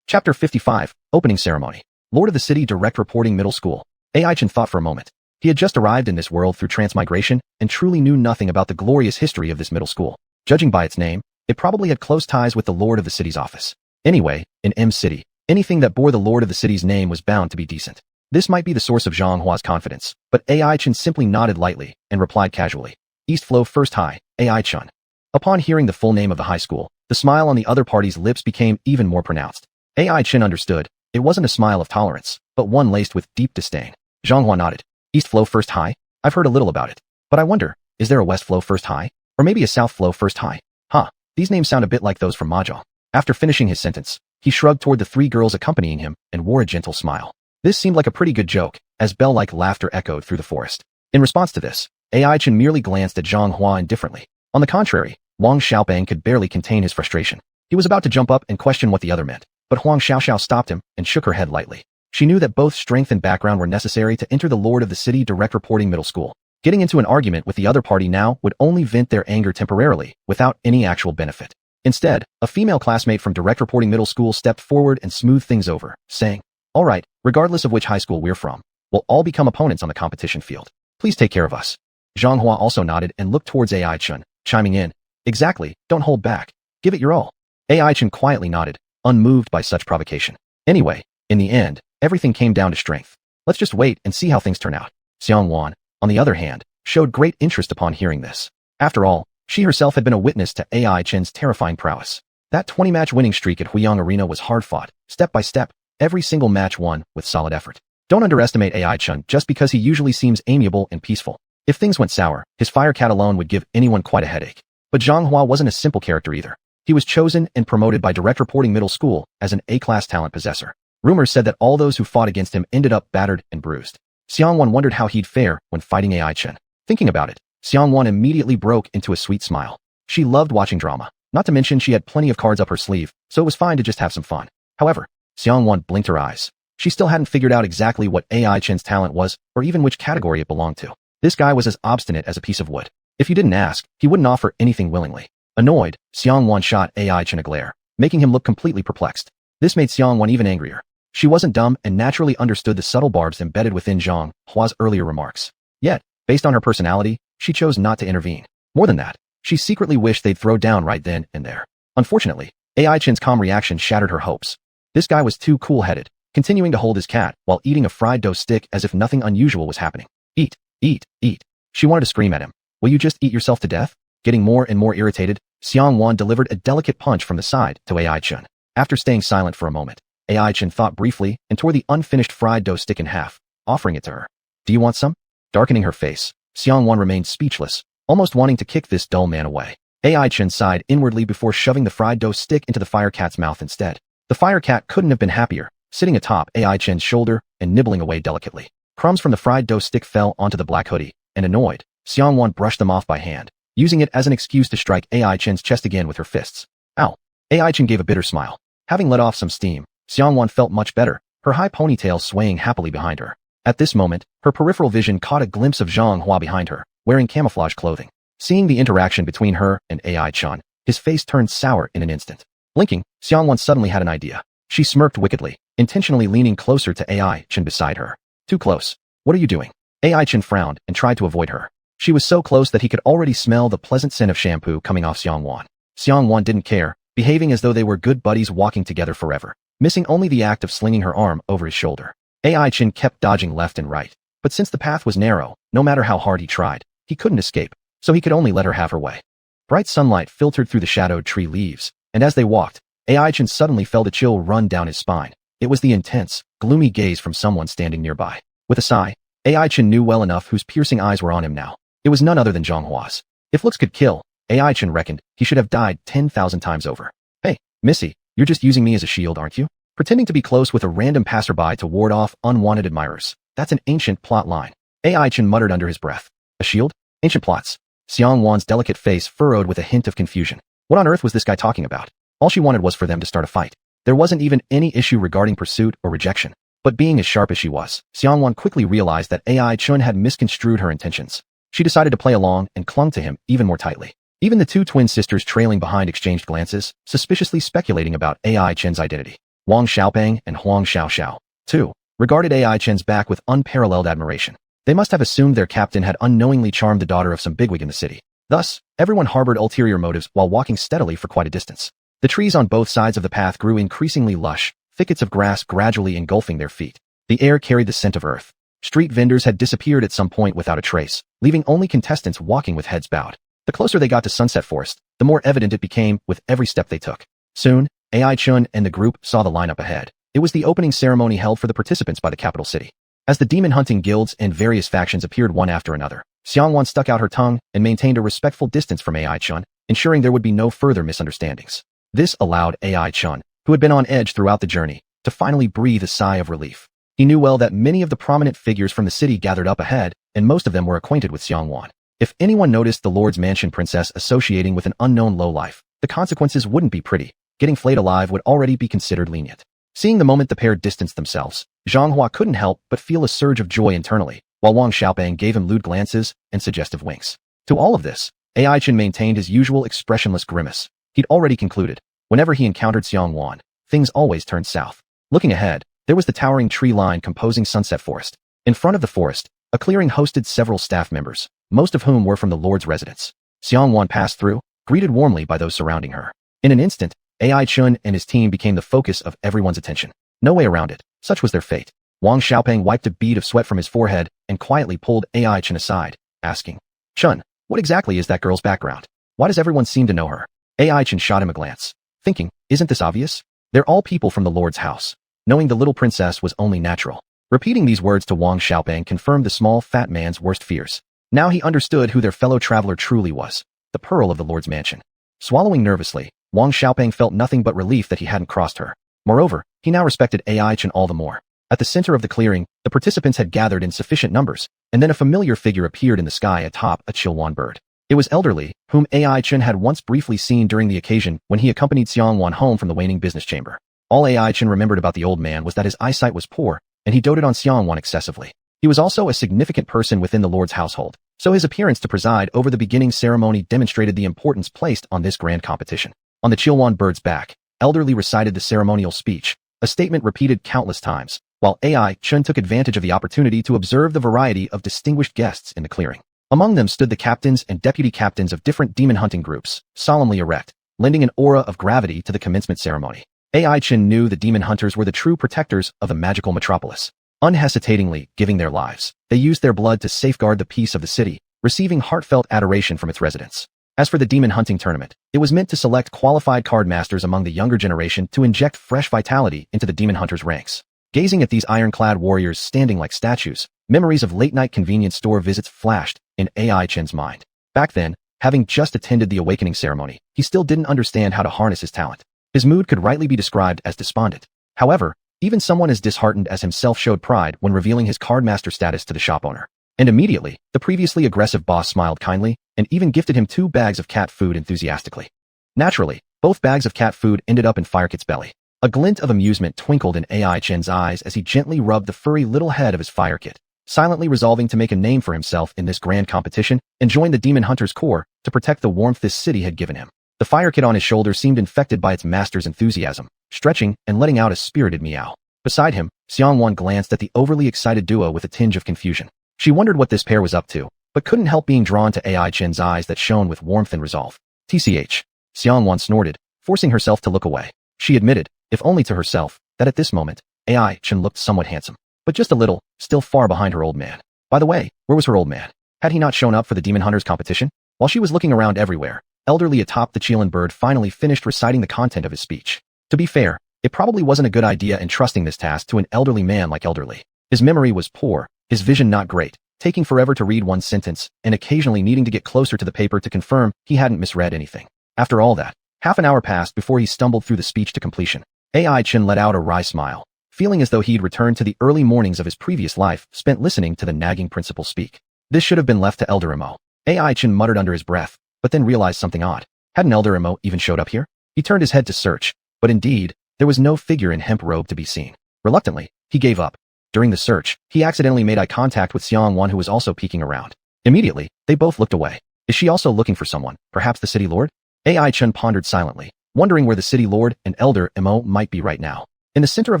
Chapter 55, Opening Ceremony. Lord of the City Direct Reporting Middle School. AI Chen thought for a moment. He had just arrived in this world through transmigration and truly knew nothing about the glorious history of this middle school. Judging by its name, it probably had close ties with the Lord of the City's office. Anyway, in M City, anything that bore the Lord of the City's name was bound to be decent. This might be the source of Zhang Hua's confidence, but AI Chen simply nodded lightly and replied casually, "East Flow First High, AI Chen." Upon hearing the full name of the high school, the smile on the other party's lips became even more pronounced. AI Chen understood. It wasn't a smile of tolerance, but one laced with deep disdain. Xianhuan nodded. "East Flow First High? I've heard a little about it. But I wonder, is there a West Flow First High? Or maybe a South Flow First High? Huh, these names sound a bit like those from Mahjong." After finishing his sentence, he shrugged toward the 3 girls accompanying him and wore a gentle smile. This seemed like a pretty good joke, as bell-like laughter echoed through the forest. In response to this, AI Chen merely glanced at Zhang Hua indifferently. On the contrary, Wang Xiaobang could barely contain his frustration. He was about to jump up and question what the other meant, but Huang Xiaoxiao stopped him and shook her head lightly. She knew that both strength and background were necessary to enter the Lord of the City Direct Reporting Middle School. Getting into an argument with the other party now would only vent their anger temporarily, without any actual benefit. Instead, a female classmate from Direct Reporting Middle School stepped forward and smoothed things over, saying, "All right, regardless of which high school we're from, we'll all become opponents on the competition field. Please take care of us." Zhang Hua also nodded and looked towards AI Chen, chiming in, "Exactly, don't hold back. Give it your all." AI Chen quietly nodded, unmoved by such provocation. Anyway, in the end, everything came down to strength. Let's just wait and see how things turn out. Xianhuan, on the other hand, showed great interest upon hearing this. After all, she herself had been a witness to AI Chen's terrifying prowess. That 20-match winning streak at Huyang Arena was hard-fought, step by step, every single match won with solid effort. Don't underestimate AI Chen just because he usually seems amiable and peaceful. If things went sour, his fire cat alone would give anyone quite a headache. But Zhang Hua wasn't a simple character either. He was chosen and promoted by Direct Reporting Middle School as an A-class talent possessor. Rumors said that all those who fought against him ended up battered and bruised. Xianhuan wondered how he'd fare when fighting AI Chen. Thinking about it, Xianhuan immediately broke into a sweet smile. She loved watching drama, not to mention she had plenty of cards up her sleeve, so it was fine to just have some fun. However, Xianhuan blinked her eyes. She still hadn't figured out exactly what AI Chen's talent was, or even which category it belonged to. This guy was as obstinate as a piece of wood. If you didn't ask, he wouldn't offer anything willingly. Annoyed, Xianhuan shot AI Chen a glare, making him look completely perplexed. This made Xianhuan even angrier. She wasn't dumb and naturally understood the subtle barbs embedded within Zhang Hua's earlier remarks. Yet, based on her personality, she chose not to intervene. More than that, she secretly wished they'd throw down right then and there. Unfortunately, AI Chen's calm reaction shattered her hopes. This guy was too cool-headed, continuing to hold his cat while eating a fried dough stick as if nothing unusual was happening. Eat, eat, eat. She wanted to scream at him. Will you just eat yourself to death? Getting more and more irritated, Xianhuan delivered a delicate punch from the side to AI Chen. After staying silent for a moment, AI Chen thought briefly and tore the unfinished fried dough stick in half, offering it to her. "Do you want some?" Darkening her face, Xianhuan remained speechless, almost wanting to kick this dull man away. AI Chen sighed inwardly before shoving the fried dough stick into the fire cat's mouth instead. The fire cat couldn't have been happier, sitting atop AI Chen's shoulder and nibbling away delicately. Crumbs from the fried dough stick fell onto the black hoodie, and annoyed, Xianhuan brushed them off by hand, using it as an excuse to strike AI Chen's chest again with her fists. Ow! AI Chen gave a bitter smile. Having let off some steam, Xianhuan felt much better, her high ponytail swaying happily behind her. At this moment, her peripheral vision caught a glimpse of Zhang Hua behind her, wearing camouflage clothing. Seeing the interaction between her and AI Chen, his face turned sour in an instant. Blinking, Xianhuan suddenly had an idea. She smirked wickedly, intentionally leaning closer to AI Chen beside her. Too close. What are you doing? AI Chen frowned and tried to avoid her. She was so close that he could already smell the pleasant scent of shampoo coming off Xianhuan. Xianhuan didn't care, behaving as though they were good buddies walking together forever, missing only the act of slinging her arm over his shoulder. AI Chin kept dodging left and right, but since the path was narrow, no matter how hard he tried, he couldn't escape, so he could only let her have her way. Bright sunlight filtered through the shadowed tree leaves, and as they walked, AI Chin suddenly felt a chill run down his spine. It was the intense, gloomy gaze from someone standing nearby. With a sigh, AI Chin knew well enough whose piercing eyes were on him now. It was none other than Xianhua's. If looks could kill, AI Chin reckoned he should have died 10,000 times over. Hey, Missy, you're just using me as a shield, aren't you? Pretending to be close with a random passerby to ward off unwanted admirers. That's an ancient plot line. AI Chin muttered under his breath. A shield? Ancient plots. Xianhuan's delicate face furrowed with a hint of confusion. What on earth was this guy talking about? All she wanted was for them to start a fight. There wasn't even any issue regarding pursuit or rejection. But being as sharp as she was, Xianhuan quickly realized that AI Chun had misconstrued her intentions. She decided to play along and clung to him even more tightly. Even the two twin sisters trailing behind exchanged glances, suspiciously speculating about AI Chen's identity. Wang Xiaopeng and Huang Xiaoxiao, too, regarded AI Chen's back with unparalleled admiration. They must have assumed their captain had unknowingly charmed the daughter of some bigwig in the city. Thus, everyone harbored ulterior motives while walking steadily for quite a distance. The trees on both sides of the path grew increasingly lush, thickets of grass gradually engulfing their feet. The air carried the scent of earth. Street vendors had disappeared at some point without a trace, leaving only contestants walking with heads bowed. The closer they got to Sunset Forest, the more evident it became with every step they took. Soon, AI Chun and the group saw the lineup ahead. It was the opening ceremony held for the participants by the capital city. As the demon hunting guilds and various factions appeared one after another, Xianhuan stuck out her tongue and maintained a respectful distance from AI Chun, ensuring there would be no further misunderstandings. This allowed AI Chun, who had been on edge throughout the journey, to finally breathe a sigh of relief. He knew well that many of the prominent figures from the city gathered up ahead, and most of them were acquainted with Xianhuan. If anyone noticed the Lord's Mansion princess associating with an unknown lowlife, the consequences wouldn't be pretty. Getting flayed alive would already be considered lenient. Seeing the moment the pair distanced themselves, Xianghua couldn't help but feel a surge of joy internally, while Wang Xiaopeng gave him lewd glances and suggestive winks. To all of this, AI Chin maintained his usual expressionless grimace. He'd already concluded, whenever he encountered Xianhuan, things always turned south. Looking ahead, there was the towering tree line composing Sunset Forest. In front of the forest, a clearing hosted several staff members, most of whom were from the Lord's residence. Xianhuan passed through, greeted warmly by those surrounding her. In an instant, AI Chun and his team became the focus of everyone's attention. No way around it. Such was their fate. Wang Xiaopeng wiped a bead of sweat from his forehead and quietly pulled AI Chun aside, asking, Chun, what exactly is that girl's background? Why does everyone seem to know her? AI Chun shot him a glance, thinking, isn't this obvious? They're all people from the Lord's house. Knowing the little princess was only natural. Repeating these words to Wang Xiaopeng confirmed the small, fat man's worst fears. Now he understood who their fellow traveler truly was, the pearl of the Lord's mansion. Swallowing nervously, Wang Xiaopeng felt nothing but relief that he hadn't crossed her. Moreover, he now respected AI Chen all the more. At the center of the clearing, the participants had gathered in sufficient numbers, and then a familiar figure appeared in the sky atop a xuanhuan bird. It was Elderly, whom AI Chen had once briefly seen during the occasion when he accompanied Xianhuan home from the waning business chamber. All AI Chen remembered about the old man was that his eyesight was poor, and he doted on Xianhuan excessively. He was also a significant person within the Lord's household, so his appearance to preside over the beginning ceremony demonstrated the importance placed on this grand competition. On the xuanhuan bird's back, Elderly recited the ceremonial speech, a statement repeated countless times, while AI Chen took advantage of the opportunity to observe the variety of distinguished guests in the clearing. Among them stood the captains and deputy captains of different demon hunting groups, solemnly erect, lending an aura of gravity to the commencement ceremony. AI Chen knew the demon hunters were the true protectors of the magical metropolis. Unhesitatingly giving their lives, they used their blood to safeguard the peace of the city, receiving heartfelt adoration from its residents. As for the demon hunting tournament, it was meant to select qualified card masters among the younger generation to inject fresh vitality into the demon hunters' ranks. Gazing at these ironclad warriors standing like statues, memories of late-night convenience store visits flashed in AI Chen's mind. Back then, having just attended the awakening ceremony, he still didn't understand how to harness his talent. His mood could rightly be described as despondent. However, even someone as disheartened as himself showed pride when revealing his cardmaster status to the shop owner. And immediately, the previously aggressive boss smiled kindly and even gifted him 2 bags of cat food enthusiastically. Naturally, both bags of cat food ended up in Firekit's belly. A glint of amusement twinkled in AI Chen's eyes as he gently rubbed the furry little head of his Firekit, silently resolving to make a name for himself in this grand competition and join the Demon Hunter's corps to protect the warmth this city had given him. The Firekit on his shoulder seemed infected by its master's enthusiasm, stretching and letting out a spirited meow. Beside him, Xianhuan glanced at the overly excited duo with a tinge of confusion. She wondered what this pair was up to, but couldn't help being drawn to AI Chen's eyes that shone with warmth and resolve. TCH. Xianhuan snorted, forcing herself to look away. She admitted, if only to herself, that at this moment, AI Chen looked somewhat handsome, but just a little, still far behind her old man. By the way, where was her old man? Had he not shown up for the Demon Hunters competition? While she was looking around everywhere, elderly atop the Qilin bird finally finished reciting the content of his speech. To be fair, it probably wasn't a good idea entrusting this task to an elderly man like Elderly. His memory was poor, his vision not great, taking forever to read one sentence, and occasionally needing to get closer to the paper to confirm he hadn't misread anything. After all that, half an hour passed before he stumbled through the speech to completion. AI Chen let out a wry smile, feeling as though he'd returned to the early mornings of his previous life spent listening to the nagging principal speak. This should have been left to Elder Imo. AI Chen muttered under his breath, but then realized something odd. Hadn't Elder Imo even showed up here? He turned his head to search, but indeed, there was no figure in hemp robe to be seen. Reluctantly, he gave up. During the search, he accidentally made eye contact with xuanhuan, who was also peeking around. Immediately, they both looked away. Is she also looking for someone, perhaps the city lord? AI Chen pondered silently, wondering where the city lord and Elder Imo might be right now. In the center of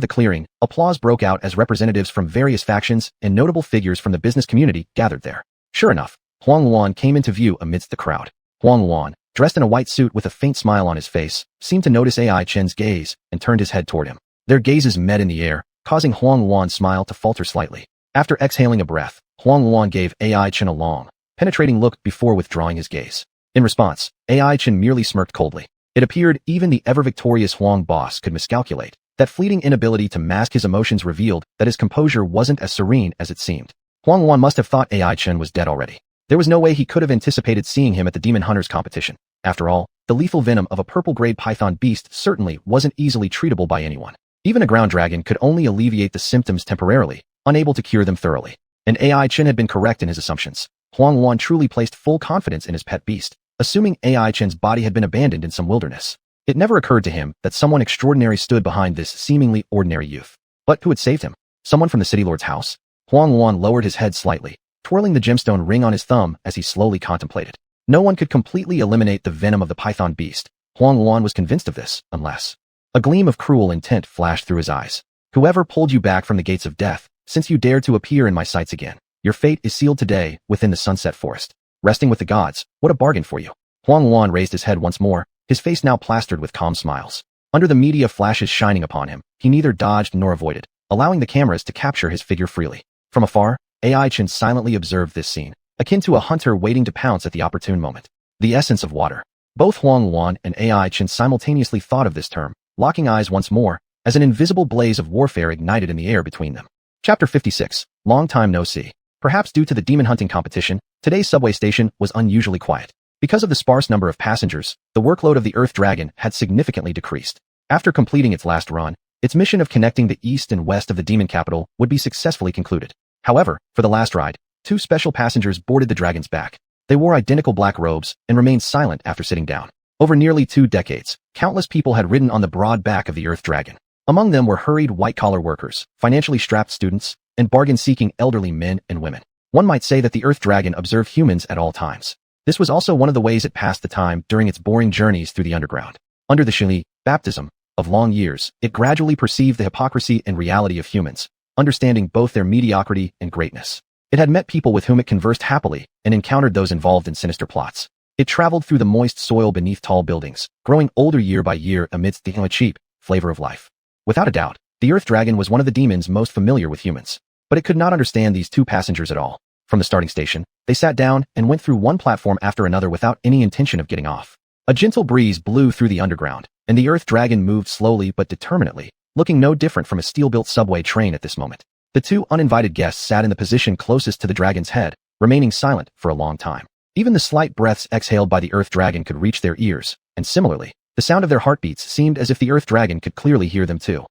the clearing, applause broke out as representatives from various factions and notable figures from the business community gathered there. Sure enough, xuanhuan came into view amidst the crowd. xuanhuan, dressed in a white suit with a faint smile on his face, seemed to notice AI Chen's gaze and turned his head toward him. Their gazes met in the air, causing xuanhuan's smile to falter slightly. After exhaling a breath, xuanhuan gave AI Chen a long, penetrating look before withdrawing his gaze. In response, AI Chen merely smirked coldly. It appeared even the ever-victorious Huang boss could miscalculate. That fleeting inability to mask his emotions revealed that his composure wasn't as serene as it seemed. Xuanhuan must have thought AI Chen was dead already. There was no way he could have anticipated seeing him at the Demon Hunters competition. After all, the lethal venom of a purple-grade python beast certainly wasn't easily treatable by anyone. Even a ground dragon could only alleviate the symptoms temporarily, unable to cure them thoroughly. And AI Chen had been correct in his assumptions. Xuanhuan truly placed full confidence in his pet beast, assuming AI Chen's body had been abandoned in some wilderness. It never occurred to him that someone extraordinary stood behind this seemingly ordinary youth. But who had saved him? Someone from the city lord's house? Xuanhuan lowered his head slightly, twirling the gemstone ring on his thumb as he slowly contemplated. No one could completely eliminate the venom of the python beast. Xuanhuan was convinced of this, unless... A gleam of cruel intent flashed through his eyes. Whoever pulled you back from the gates of death, since you dared to appear in my sights again, your fate is sealed today within the sunset forest. Resting with the gods, what a bargain for you. Xuanhuan raised his head once more, his face now plastered with calm smiles. Under the media flashes shining upon him, he neither dodged nor avoided, allowing the cameras to capture his figure freely. From afar, AI Chen silently observed this scene, akin to a hunter waiting to pounce at the opportune moment. The essence of water. Both Xuanhuan and AI Chen simultaneously thought of this term, locking eyes once more, as an invisible blaze of warfare ignited in the air between them. Chapter 56. Long time no see. Perhaps due to the demon hunting competition, today's subway station was unusually quiet. Because of the sparse number of passengers, the workload of the Earth Dragon had significantly decreased. After completing its last run, its mission of connecting the east and west of the demon capital would be successfully concluded. However, for the last ride, 2 special passengers boarded the dragon's back. They wore identical black robes and remained silent after sitting down. Over nearly 2 decades, countless people had ridden on the broad back of the Earth Dragon. Among them were hurried white-collar workers, financially strapped students, and bargain-seeking elderly men and women. One might say that the Earth Dragon observed humans at all times. This was also one of the ways it passed the time during its boring journeys through the underground. Under the Shili, baptism, of long years, it gradually perceived the hypocrisy and reality of humans, understanding both their mediocrity and greatness. It had met people with whom it conversed happily and encountered those involved in sinister plots. It traveled through the moist soil beneath tall buildings, growing older year by year amidst the cheap flavor of life. Without a doubt, the Earth Dragon was one of the demons most familiar with humans, but it could not understand these 2 passengers at all. From the starting station, they sat down and went through one platform after another without any intention of getting off. A gentle breeze blew through the underground, and the Earth Dragon moved slowly but determinedly, looking no different from a steel-built subway train at this moment. The 2 uninvited guests sat in the position closest to the dragon's head, remaining silent for a long time. Even the slight breaths exhaled by the Earth Dragon could reach their ears, and similarly, the sound of their heartbeats seemed as if the Earth Dragon could clearly hear them too.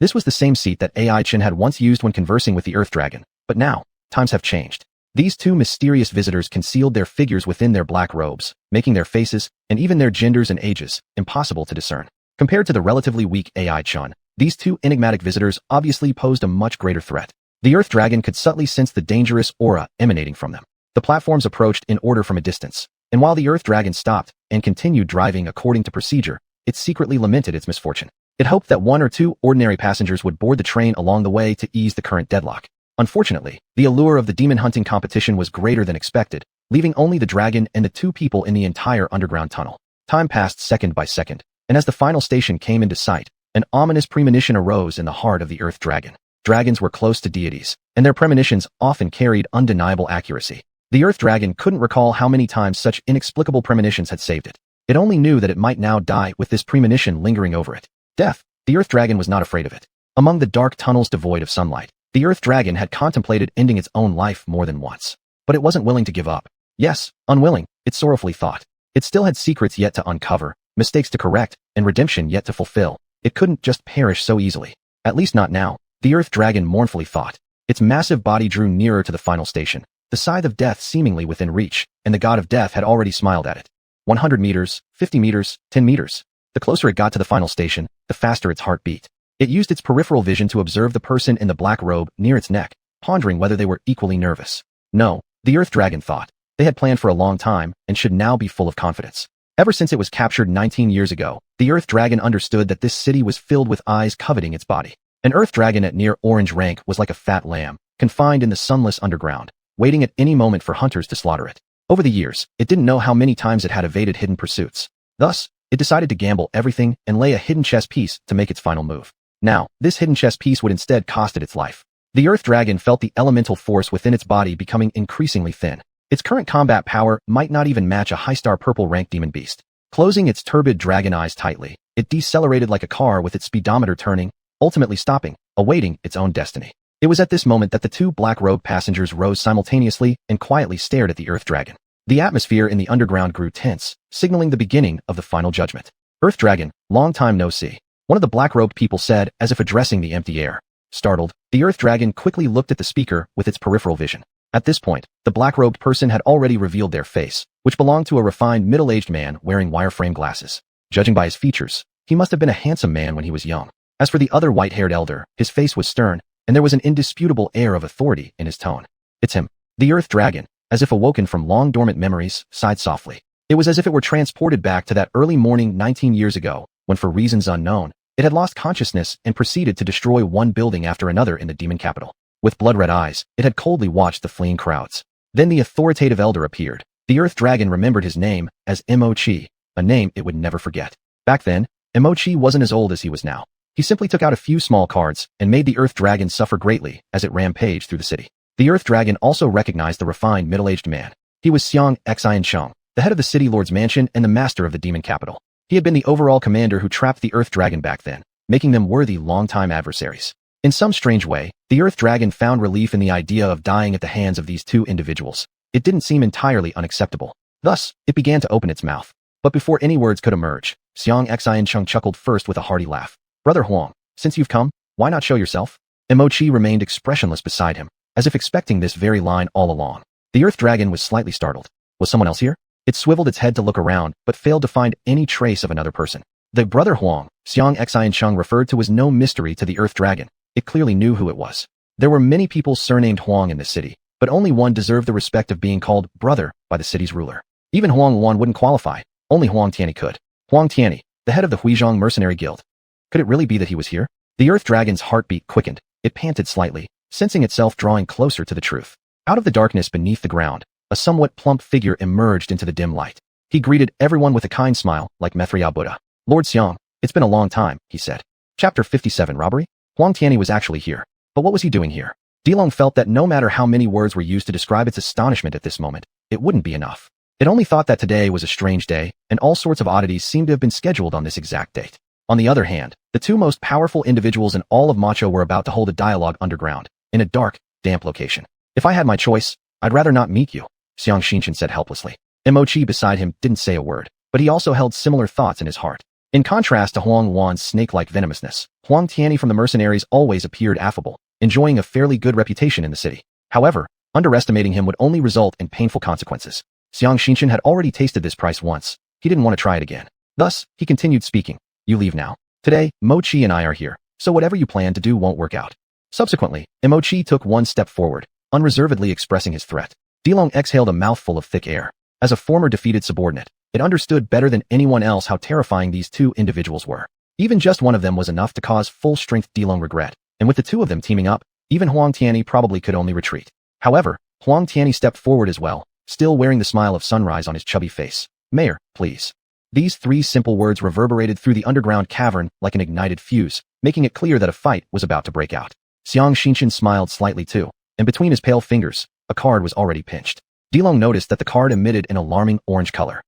This was the same seat that AI Chen had once used when conversing with the Earth Dragon, but now, times have changed. These 2 mysterious visitors concealed their figures within their black robes, making their faces, and even their genders and ages, impossible to discern. Compared to the relatively weak AI Chen, these 2 enigmatic visitors obviously posed a much greater threat. The Earth Dragon could subtly sense the dangerous aura emanating from them. The platforms approached in order from a distance, and while the Earth Dragon stopped and continued driving according to procedure, it secretly lamented its misfortune. It hoped that 1 or 2 ordinary passengers would board the train along the way to ease the current deadlock. Unfortunately, the allure of the demon hunting competition was greater than expected, leaving only the dragon and the 2 people in the entire underground tunnel. Time passed second by second. And as the final station came into sight, an ominous premonition arose in the heart of the Earth Dragon. Dragons were close to deities, and their premonitions often carried undeniable accuracy. The Earth Dragon couldn't recall how many times such inexplicable premonitions had saved it. It only knew that it might now die with this premonition lingering over it. Death. The Earth Dragon was not afraid of it. Among the dark tunnels devoid of sunlight, the Earth Dragon had contemplated ending its own life more than once. But it wasn't willing to give up. Yes, unwilling, it sorrowfully thought. It still had secrets yet to uncover, mistakes to correct, and redemption yet to fulfill. It couldn't just perish so easily. At least not now, the Earth Dragon mournfully thought. Its massive body drew nearer to the final station, the scythe of death seemingly within reach, and the god of death had already smiled at it. 100 meters, 50 meters, 10 meters. The closer it got to the final station, the faster its heart beat. It used its peripheral vision to observe the person in the black robe near its neck, pondering whether they were equally nervous. No, the Earth Dragon thought. They had planned for a long time and should now be full of confidence. Ever since it was captured 19 years ago, the Earth Dragon understood that this city was filled with eyes coveting its body. An Earth Dragon at near orange rank was like a fat lamb, confined in the sunless underground, waiting at any moment for hunters to slaughter it. Over the years, it didn't know how many times it had evaded hidden pursuits. Thus, it decided to gamble everything and lay a hidden chess piece to make its final move. Now, this hidden chess piece would instead cost it its life. The Earth Dragon felt the elemental force within its body becoming increasingly thin. Its current combat power might not even match a high-star purple rank demon beast. Closing its turbid dragon eyes tightly, it decelerated like a car with its speedometer turning, ultimately stopping, awaiting its own destiny. It was at this moment that the two black-robed passengers rose simultaneously and quietly stared at the Earth Dragon. The atmosphere in the underground grew tense, signaling the beginning of the final judgment. Earth Dragon, long time no see. One of the black-robed people said, as if addressing the empty air. Startled, the Earth Dragon quickly looked at the speaker with its peripheral vision. At this point, the black-robed person had already revealed their face, which belonged to a refined middle-aged man wearing wireframe glasses. Judging by his features, he must have been a handsome man when he was young. As for the other white-haired elder, his face was stern, and there was an indisputable air of authority in his tone. It's him. The Earth Dragon, as if awoken from long-dormant memories, sighed softly. It was as if it were transported back to that early morning 19 years ago, when for reasons unknown, it had lost consciousness and proceeded to destroy one building after another in the demon capital. With blood-red eyes, it had coldly watched the fleeing crowds. Then the authoritative elder appeared. The Earth Dragon remembered his name as Mochi, a name it would never forget. Back then, Mochi wasn't as old as he was now. He simply took out a few small cards and made the Earth Dragon suffer greatly as it rampaged through the city. The Earth Dragon also recognized the refined middle-aged man. He was xianxia, the head of the city lord's mansion and the master of the demon capital. He had been the overall commander who trapped the Earth Dragon back then, making them worthy long-time adversaries. In some strange way, the Earth Dragon found relief in the idea of dying at the hands of these two individuals. It didn't seem entirely unacceptable. Thus, it began to open its mouth. But before any words could emerge, xianxia chuckled first with a hearty laugh. Brother Huang, since you've come, why not show yourself? Mochi remained expressionless beside him, as if expecting this very line all along. The Earth Dragon was slightly startled. Was someone else here? It swiveled its head to look around, but failed to find any trace of another person. The brother Huang, xianxia referred to was no mystery to the Earth Dragon. It clearly knew who it was. There were many people surnamed Huang in this city, but only one deserved the respect of being called brother by the city's ruler. Even Huang Wan wouldn't qualify. Only Huang Tianyi could. Huang Tianyi, the head of the Huizhong Mercenary Guild. Could it really be that he was here? The Earth Dragon's heartbeat quickened. It panted slightly, sensing itself drawing closer to the truth. Out of the darkness beneath the ground, a somewhat plump figure emerged into the dim light. He greeted everyone with a kind smile, like Methria Buddha. Lord Xiang, it's been a long time, he said. Chapter 57 Robbery? Huang Tianyi was actually here. But what was he doing here? Dilong felt that no matter how many words were used to describe its astonishment at this moment, it wouldn't be enough. It only thought that today was a strange day, and all sorts of oddities seemed to have been scheduled on this exact date. On the other hand, the two most powerful individuals in all of Macho were about to hold a dialogue underground, in a dark, damp location. If I had my choice, I'd rather not meet you, xianxia said helplessly. Mochi beside him didn't say a word, but he also held similar thoughts in his heart. In contrast to Huang Wan's snake-like venomousness, Huang Tianyi from the mercenaries always appeared affable, enjoying a fairly good reputation in the city. However, underestimating him would only result in painful consequences. Xianxia had already tasted this price once. He didn't want to try it again. Thus, he continued speaking. You leave now. Today, Mochi and I are here, so whatever you plan to do won't work out. Subsequently, Mochi took one step forward, unreservedly expressing his threat. Dilong exhaled a mouthful of thick air. As a former defeated subordinate, it understood better than anyone else how terrifying these two individuals were. Even just one of them was enough to cause full-strength Dilong regret, and with the two of them teaming up, even Huang Tianyi probably could only retreat. However, Huang Tianyi stepped forward as well, still wearing the smile of sunrise on his chubby face. Mayor, please. These three simple words reverberated through the underground cavern like an ignited fuse, making it clear that a fight was about to break out. Xianxia smiled slightly too, and between his pale fingers, a card was already pinched. Dilong noticed that the card emitted an alarming orange color.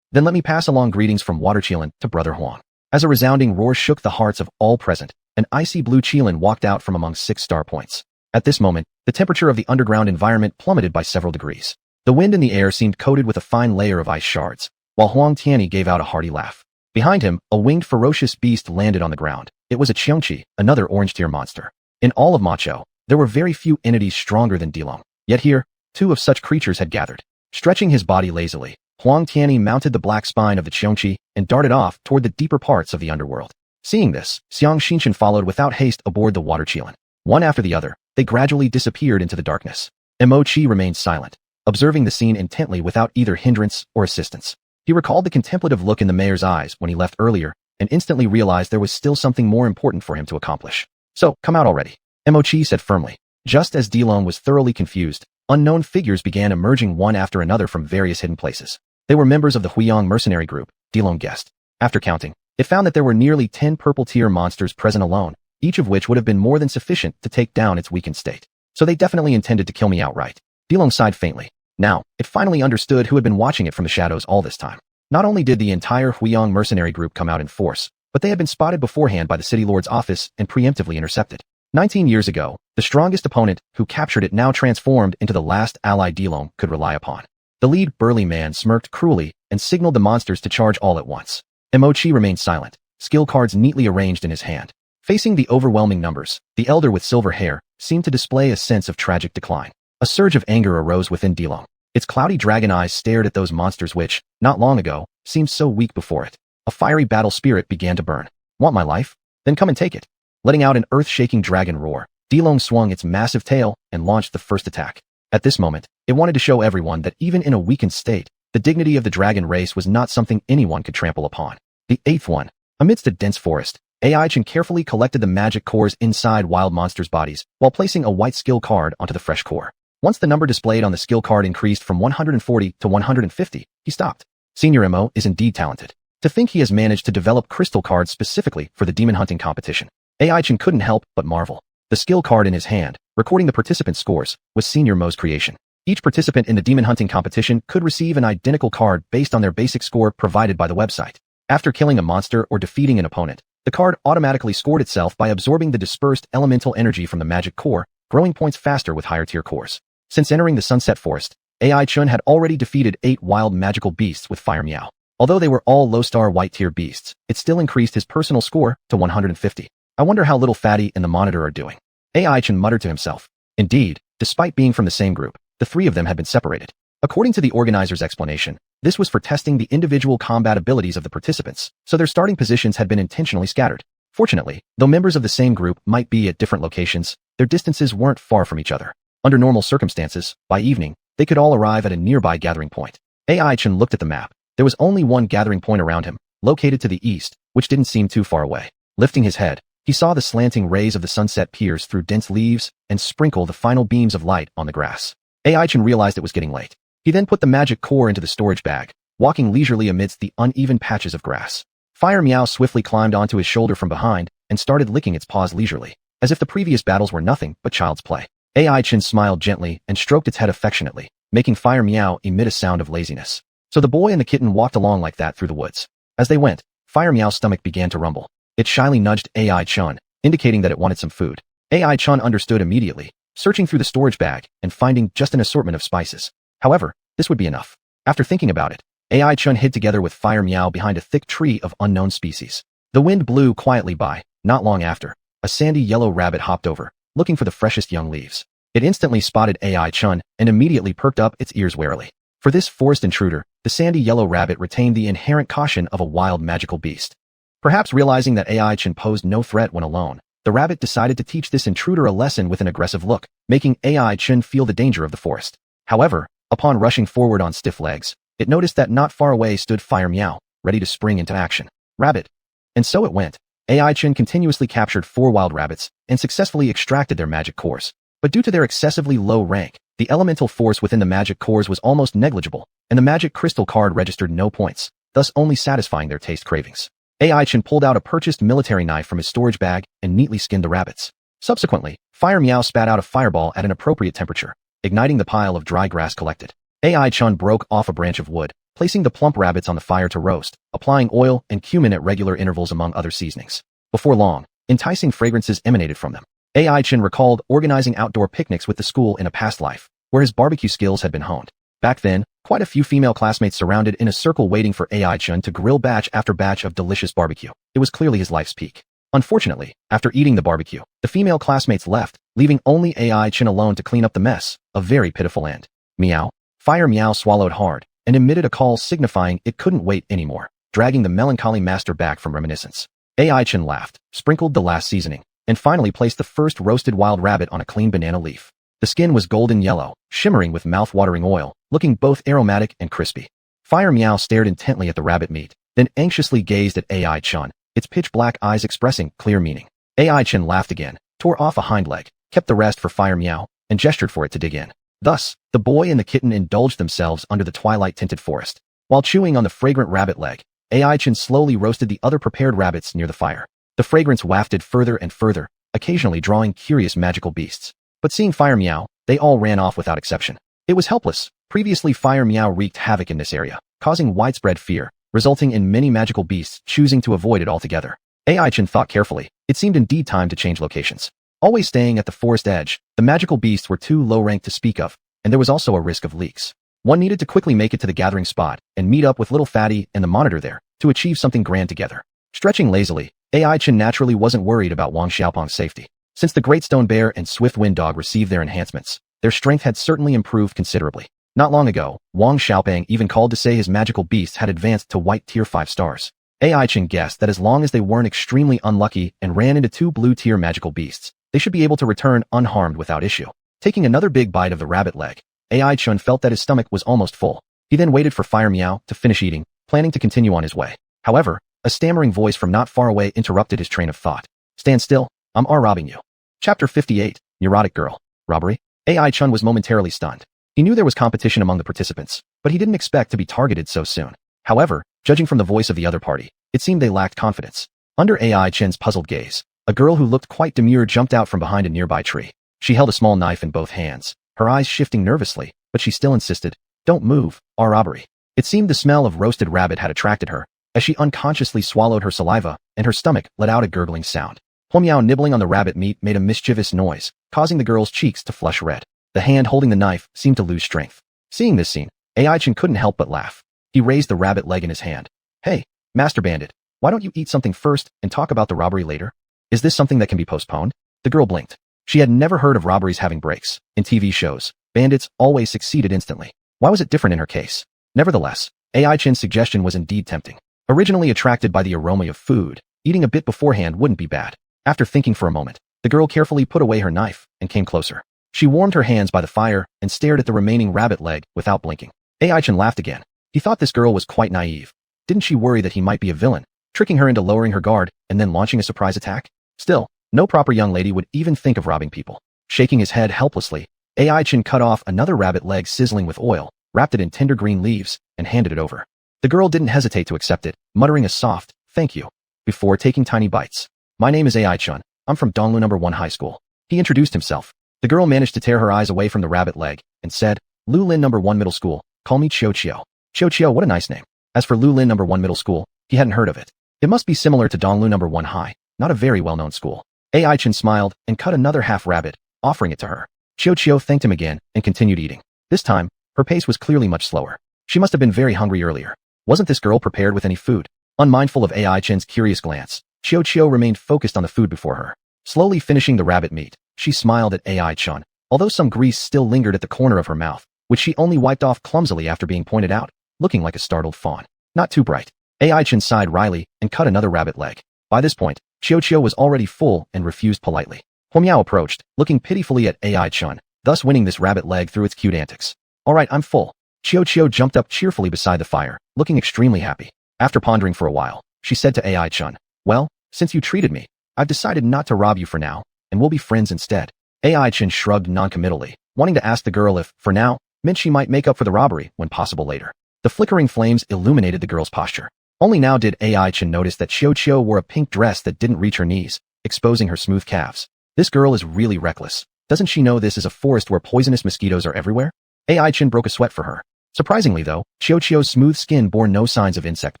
Then let me pass along greetings from Water Qilin to Brother Huang. As a resounding roar shook the hearts of all present, an icy blue Qilin walked out from among 6 star points. At this moment, the temperature of the underground environment plummeted by several degrees. The wind in the air seemed coated with a fine layer of ice shards, while Huang Tianyi gave out a hearty laugh. Behind him, a winged ferocious beast landed on the ground. It was a xianxia, another orange-tier monster. In all of Macho, there were very few entities stronger than Dilong. Yet here, 2 of such creatures had gathered. Stretching his body lazily, Huang Tianyi mounted the black spine of the xianxia and darted off toward the deeper parts of the underworld. Seeing this, Xianxia followed without haste aboard the Water Qilin. One after the other, they gradually disappeared into the darkness. Mo Qi remained silent, observing the scene intently without either hindrance or assistance. He recalled the contemplative look in the mayor's eyes when he left earlier and instantly realized there was still something more important for him to accomplish. So, come out already, Mo Qi said firmly. Just as Dilong was thoroughly confused, unknown figures began emerging one after another from various hidden places. They were members of the Huiyang mercenary group, Dilong guessed. After counting, it found that there were nearly 10 purple-tier monsters present alone, each of which would have been more than sufficient to take down its weakened state. So they definitely intended to kill me outright. Dilong sighed faintly. Now, it finally understood who had been watching it from the shadows all this time. Not only did the entire Huiyang mercenary group come out in force, but they had been spotted beforehand by the city lord's office and preemptively intercepted. 19 years ago, the strongest opponent who captured it now transformed into the last ally Dilong could rely upon. The lead burly man smirked cruelly and signaled the monsters to charge all at once. Mo Qi remained silent, skill cards neatly arranged in his hand. Facing the overwhelming numbers, the elder with silver hair seemed to display a sense of tragic decline. A surge of anger arose within Dilong. Its cloudy dragon eyes stared at those monsters which, not long ago, seemed so weak before it. A fiery battle spirit began to burn. Want my life? Then come and take it. Letting out an earth-shaking dragon roar, Dilong swung its massive tail and launched the first attack. At this moment, it wanted to show everyone that even in a weakened state, the dignity of the dragon race was not something anyone could trample upon. The 8th one. Amidst a dense forest, Aichin carefully collected the magic cores inside wild monsters' bodies while placing a white skill card onto the fresh core. Once the number displayed on the skill card increased from 140 to 150, he stopped. Senior Mo is indeed talented. To think he has managed to develop crystal cards specifically for the demon hunting competition. Aichin couldn't help but marvel. The skill card in his hand, recording the participant scores, was Senior Mo's creation. Each participant in the demon hunting competition could receive an identical card based on their basic score provided by the website. After killing a monster or defeating an opponent, the card automatically scored itself by absorbing the dispersed elemental energy from the magic core, growing points faster with higher tier cores. Since entering the Sunset Forest, Aichin had already defeated 8 wild magical beasts with Fire Meow. Although they were all low-star white-tier beasts, it still increased his personal score to 150. I wonder how little Fatty and the Monitor are doing. Aichin muttered to himself. Indeed, despite being from the same group, the 3 of them had been separated. According to the organizer's explanation, this was for testing the individual combat abilities of the participants, so their starting positions had been intentionally scattered. Fortunately, though members of the same group might be at different locations, their distances weren't far from each other. Under normal circumstances, by evening, they could all arrive at a nearby gathering point. Aichin looked at the map. There was only one gathering point around him, located to the east, which didn't seem too far away. Lifting his head, he saw the slanting rays of the sunset pierce through dense leaves and sprinkle the final beams of light on the grass. Aichin realized it was getting late. He then put the magic core into the storage bag, walking leisurely amidst the uneven patches of grass. Fire Meow swiftly climbed onto his shoulder from behind and started licking its paws leisurely, as if the previous battles were nothing but child's play. Aichin smiled gently and stroked its head affectionately, making Fire Meow emit a sound of laziness. So the boy and the kitten walked along like that through the woods. As they went, Fire Meow's stomach began to rumble. It shyly nudged Aichin, indicating that it wanted some food. Aichin understood immediately, searching through the storage bag and finding just an assortment of spices. However, this would be enough. After thinking about it, Aichin hid together with Fire Meow behind a thick tree of unknown species. The wind blew quietly by. Not long after, a sandy yellow rabbit hopped over, looking for the freshest young leaves. It instantly spotted Aichin and immediately perked up its ears warily. For this forest intruder, the sandy yellow rabbit retained the inherent caution of a wild magical beast. Perhaps realizing that Aichin posed no threat when alone, the rabbit decided to teach this intruder a lesson with an aggressive look, making Aichin feel the danger of the forest. However, upon rushing forward on stiff legs, it noticed that not far away stood Fire Meow, ready to spring into action. Rabbit. And so it went. Aichin continuously captured 4 wild rabbits and successfully extracted their magic cores. But due to their excessively low rank, the elemental force within the magic cores was almost negligible, and the magic crystal card registered no points. thus only satisfying their taste cravings. AI Chin pulled out a purchased military knife from his storage bag and neatly skinned the rabbits. Subsequently, Fire Meow spat out a fireball at an appropriate temperature, igniting the pile of dry grass collected. AI Chun broke off a branch of wood, placing the plump rabbits on the fire to roast, applying oil and cumin at regular intervals among other seasonings. Before long, enticing fragrances emanated from them. AI Chin recalled organizing outdoor picnics with the school in a past life, where his barbecue skills had been honed. Back then, quite a few female classmates surrounded in a circle waiting for AI Chun to grill batch after batch of delicious barbecue. It was clearly his life's peak. Unfortunately, after eating the barbecue, the female classmates left, leaving only AI Chin alone to clean up the mess. A very pitiful end. Meow. Fire Meow swallowed hard and emitted a call signifying it couldn't wait anymore, dragging the melancholy master back from reminiscence. AI Chin laughed, sprinkled the last seasoning, and finally placed the first roasted wild rabbit on a clean banana leaf. The skin was golden yellow, shimmering with mouth-watering oil, looking both aromatic and crispy. Fire Meow stared intently at the rabbit meat, then anxiously gazed at AI Chun, its pitch-black eyes expressing clear meaning. AI Chin laughed again, tore off a hind leg, kept the rest for Fire Meow, and gestured for it to dig in. Thus, the boy and the kitten indulged themselves under the twilight-tinted forest. While chewing on the fragrant rabbit leg, AI Chin slowly roasted the other prepared rabbits near the fire. The fragrance wafted further and further, occasionally drawing curious magical beasts. But seeing Fire Meow, they all ran off without exception. It was helpless. Previously, Fire Meow wreaked havoc in this area, causing widespread fear, resulting in many magical beasts choosing to avoid it altogether. AI Chin thought carefully. It seemed indeed time to change locations. Always staying at the forest edge, the magical beasts were too low ranked to speak of, and there was also a risk of leaks. One needed to quickly make it to the gathering spot and meet up with Little Fatty and the monitor there to achieve something grand together. Stretching lazily, AI Chin naturally wasn't worried about Wang Xiaopeng's safety. Since the Great Stone Bear and Swift Wind Dog received their enhancements, their strength had certainly improved considerably. Not long ago, Wang Xiaopeng even called to say his magical beasts had advanced to white tier 5 stars. AI Chin guessed that as long as they weren't extremely unlucky and ran into 2 blue tier magical beasts, they should be able to return unharmed without issue. Taking another big bite of the rabbit leg, AI Chun felt that his stomach was almost full. He then waited for Fire Meow to finish eating, planning to continue on his way. However, a stammering voice from not far away interrupted his train of thought. Stand still, I'm robbing you. Chapter 58, Neurotic Girl. Robbery? AI Chun was momentarily stunned. He knew there was competition among the participants, but he didn't expect to be targeted so soon. However, judging from the voice of the other party, it seemed they lacked confidence. Under AI Chin's puzzled gaze, a girl who looked quite demure jumped out from behind a nearby tree. She held a small knife in both hands, her eyes shifting nervously, but she still insisted, "Don't move, our robbery." It seemed the smell of roasted rabbit had attracted her, as she unconsciously swallowed her saliva, and her stomach let out a gurgling sound. Meow nibbling on the rabbit meat made a mischievous noise, causing the girl's cheeks to flush red. The hand holding the knife seemed to lose strength. Seeing this scene, AI Chin couldn't help but laugh. He raised the rabbit leg in his hand. "Hey, Master Bandit, why don't you eat something first and talk about the robbery later? Is this something that can be postponed?" The girl blinked. She had never heard of robberies having breaks. In TV shows, bandits always succeeded instantly. Why was it different in her case? Nevertheless, AI Chin's suggestion was indeed tempting. Originally attracted by the aroma of food, eating a bit beforehand wouldn't be bad. After thinking for a moment, the girl carefully put away her knife and came closer. She warmed her hands by the fire and stared at the remaining rabbit leg without blinking. AI Chin laughed again. He thought this girl was quite naive. Didn't she worry that he might be a villain, tricking her into lowering her guard and then launching a surprise attack? Still, no proper young lady would even think of robbing people. Shaking his head helplessly, AI Chin cut off another rabbit leg sizzling with oil, wrapped it in tender green leaves, and handed it over. The girl didn't hesitate to accept it, muttering a soft, "Thank you," before taking tiny bites. "My name is AI Chun. I'm from Donglu No. 1 High School." He introduced himself. The girl managed to tear her eyes away from the rabbit leg and said, "Lulin No. 1 Middle School, call me Chio Chio." Chio Chio, what a nice name. As for Lulin No. 1 Middle School, he hadn't heard of it. It must be similar to Donglu No. 1 High, not a very well-known school. AI Chin smiled and cut another half rabbit, offering it to her. Chio Chio thanked him again and continued eating. This time, her pace was clearly much slower. She must have been very hungry earlier. Wasn't this girl prepared with any food? Unmindful of AI Chin's curious glance, Chio Chio remained focused on the food before her. Slowly finishing the rabbit meat, she smiled at AI Chun, although some grease still lingered at the corner of her mouth, which she only wiped off clumsily after being pointed out, looking like a startled fawn. Not too bright. AI Chin sighed wryly and cut another rabbit leg. By this point, Chio Chio was already full and refused politely. Meow approached, looking pitifully at AI Chun, thus winning this rabbit leg through its cute antics. "Alright, I'm full." Chio Chio jumped up cheerfully beside the fire, looking extremely happy. After pondering for a while, she said to AI Chun, "Well, since you treated me, I've decided not to rob you for now, and we'll be friends instead." AI Chin shrugged noncommittally, wanting to ask the girl if, for now, meant she might make up for the robbery when possible later. The flickering flames illuminated the girl's posture. Only now did Ai Chen notice that Xiao wore a pink dress that didn't reach her knees, exposing her smooth calves. This girl is really reckless. Doesn't she know this is a forest where poisonous mosquitoes are everywhere? Ai Chen broke a sweat for her. Surprisingly though, Xiao's smooth skin bore no signs of insect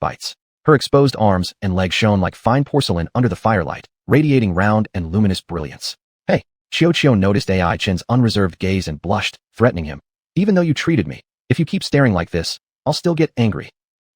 bites. Her exposed arms and legs shone like fine porcelain under the firelight, radiating round and luminous brilliance. Hey, Xiao noticed Ai Chen's unreserved gaze and blushed, threatening him. Even though you treated me, if you keep staring like this, I'll still get angry.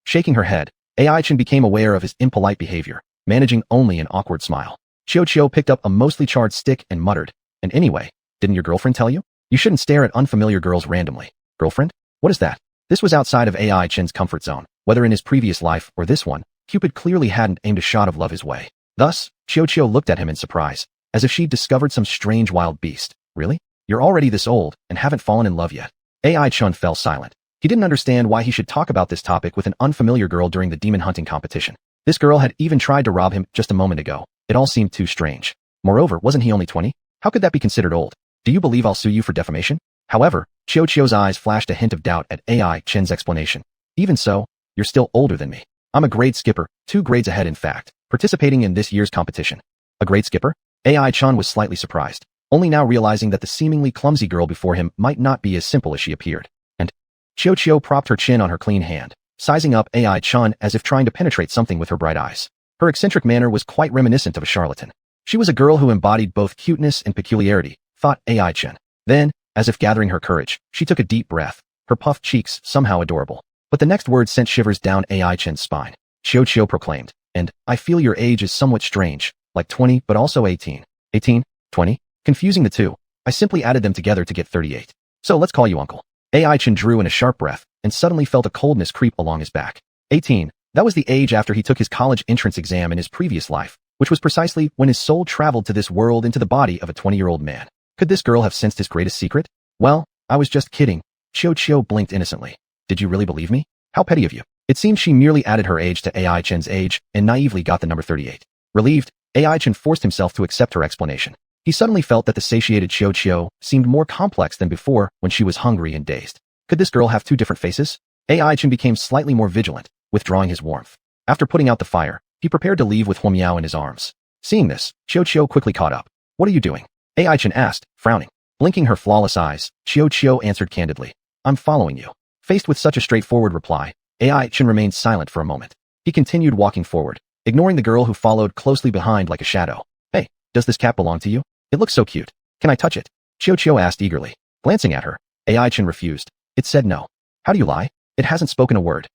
Shaking her head, Ai Chen became aware of his impolite behavior, managing only an awkward smile. Xiao picked up a mostly charred stick and muttered, and anyway, didn't your girlfriend tell you? You shouldn't stare at unfamiliar girls randomly. Girlfriend? What is that? This was outside of Ai Chen's comfort zone. Whether in his previous life or this one, Cupid clearly hadn't aimed a shot of love his way. Thus, Xiao looked at him in surprise, as if she'd discovered some strange wild beast. Really? You're already this old and haven't fallen in love yet. Ai Chen fell silent. He didn't understand why he should talk about this topic with an unfamiliar girl during the demon hunting competition. This girl had even tried to rob him just a moment ago. It all seemed too strange. Moreover, wasn't he only 20? How could that be considered old? Do you believe I'll sue you for defamation? However, Xiao's eyes flashed a hint of doubt at Ai Chen's explanation. Even so, you're still older than me. I'm a grade skipper, 2 grades ahead in fact, participating in this year's competition. A grade skipper? Ai Chen was slightly surprised, only now realizing that the seemingly clumsy girl before him might not be as simple as she appeared. And Xiao propped her chin on her clean hand, sizing up Ai Chen as if trying to penetrate something with her bright eyes. Her eccentric manner was quite reminiscent of a charlatan. She was a girl who embodied both cuteness and peculiarity, thought Ai Chen. Then, as if gathering her courage, she took a deep breath, her puffed cheeks somehow adorable. But the next word sent shivers down Ai Chen's spine. Xiao proclaimed, and I feel your age is somewhat strange, like 20 but also 18. 18? 20? Confusing the two, I simply added them together to get 38. So let's call you uncle. Ai Chen drew in a sharp breath, and suddenly felt a coldness creep along his back. 18. That was the age after he took his college entrance exam in his previous life, which was precisely when his soul traveled to this world into the body of a 20-year-old man. Could this girl have sensed his greatest secret? Well, I was just kidding. Xiao blinked innocently. Did you really believe me? How petty of you. It seemed she merely added her age to Ai Chen's age and naively got the number 38. Relieved, Ai Chen forced himself to accept her explanation. He suddenly felt that the satiated Xiao seemed more complex than before when she was hungry and dazed. Could this girl have 2 different faces? Ai Chen became slightly more vigilant, withdrawing his warmth. After putting out the fire, he prepared to leave with Huamiao in his arms. Seeing this, Xiao quickly caught up. What are you doing? Ai Chen asked, frowning. Blinking her flawless eyes, Xiao answered candidly. I'm following you. Faced with such a straightforward reply, Ai Chen remained silent for a moment. He continued walking forward, ignoring the girl who followed closely behind like a shadow. Hey, does this cap belong to you? It looks so cute. Can I touch it? Xiao asked eagerly. Glancing at her, Ai Chen refused. It said no. How do you lie? It hasn't spoken a word.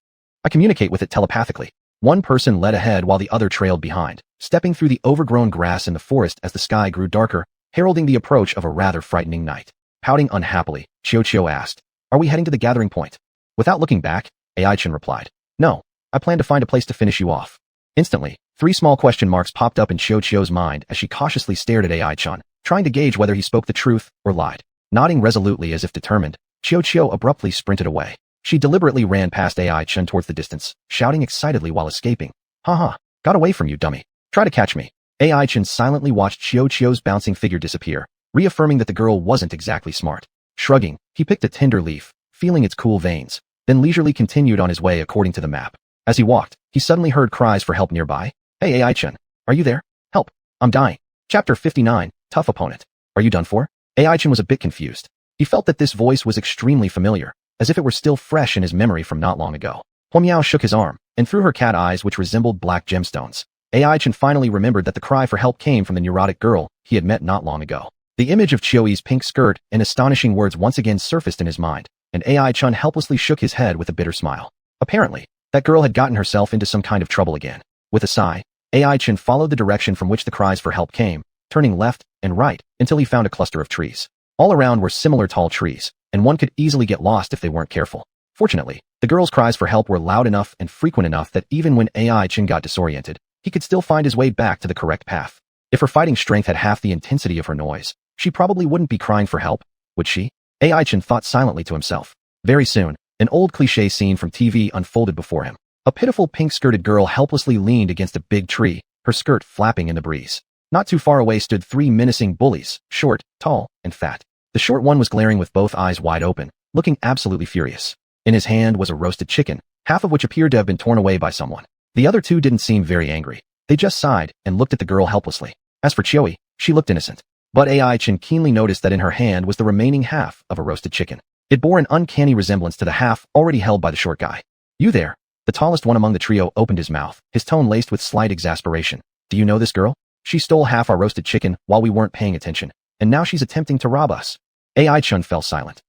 I communicate with it telepathically. One person led ahead while the other trailed behind, stepping through the overgrown grass in the forest as the sky grew darker, heralding the approach of a rather frightening night. Pouting unhappily, Xiao asked, are we heading to the gathering point? Without looking back, Ai Chen replied, no, I plan to find a place to finish you off. Instantly, 3 small question marks popped up in Xiao's mind as she cautiously stared at Ai Chen, trying to gauge whether he spoke the truth or lied. Nodding resolutely as if determined, Xiao abruptly sprinted away. She deliberately ran past Ai Chen towards the distance, shouting excitedly while escaping. Haha, got away from you, dummy. Try to catch me. Ai Chen silently watched Xiao's bouncing figure disappear, reaffirming that the girl wasn't exactly smart. Shrugging, he picked a tender leaf, feeling its cool veins, then leisurely continued on his way according to the map. As he walked, he suddenly heard cries for help nearby. Hey Ai Chen, are you there? Help, I'm dying. Chapter 59, Tough Opponent. Are you done for? Ai Chen was a bit confused. He felt that this voice was extremely familiar, as if it were still fresh in his memory from not long ago. Huamiao shook his arm, and through her cat eyes which resembled black gemstones, Ai Chen finally remembered that the cry for help came from the neurotic girl he had met not long ago. The image of Chioi's pink skirt and astonishing words once again surfaced in his mind, and Ai Chen helplessly shook his head with a bitter smile. Apparently, that girl had gotten herself into some kind of trouble again. With a sigh, Ai Chen followed the direction from which the cries for help came, turning left and right until he found a cluster of trees. All around were similar tall trees, and one could easily get lost if they weren't careful. Fortunately, the girl's cries for help were loud enough and frequent enough that even when Ai Chen got disoriented, he could still find his way back to the correct path. If her fighting strength had half the intensity of her noise, she probably wouldn't be crying for help, would she? Ai Chen thought silently to himself. Very soon, an old cliché scene from TV unfolded before him. A pitiful pink-skirted girl helplessly leaned against a big tree, her skirt flapping in the breeze. Not too far away stood 3 menacing bullies, short, tall, and fat. The short one was glaring with both eyes wide open, looking absolutely furious. In his hand was a roasted chicken, half of which appeared to have been torn away by someone. The other two didn't seem very angry. They just sighed and looked at the girl helplessly. As for Chioi, she looked innocent. But Ai-chan keenly noticed that in her hand was the remaining half of a roasted chicken. It bore an uncanny resemblance to the half already held by the short guy. You there? The tallest one among the trio opened his mouth, his tone laced with slight exasperation. Do you know this girl? She stole half our roasted chicken while we weren't paying attention, and now she's attempting to rob us. Ai-chan fell silent.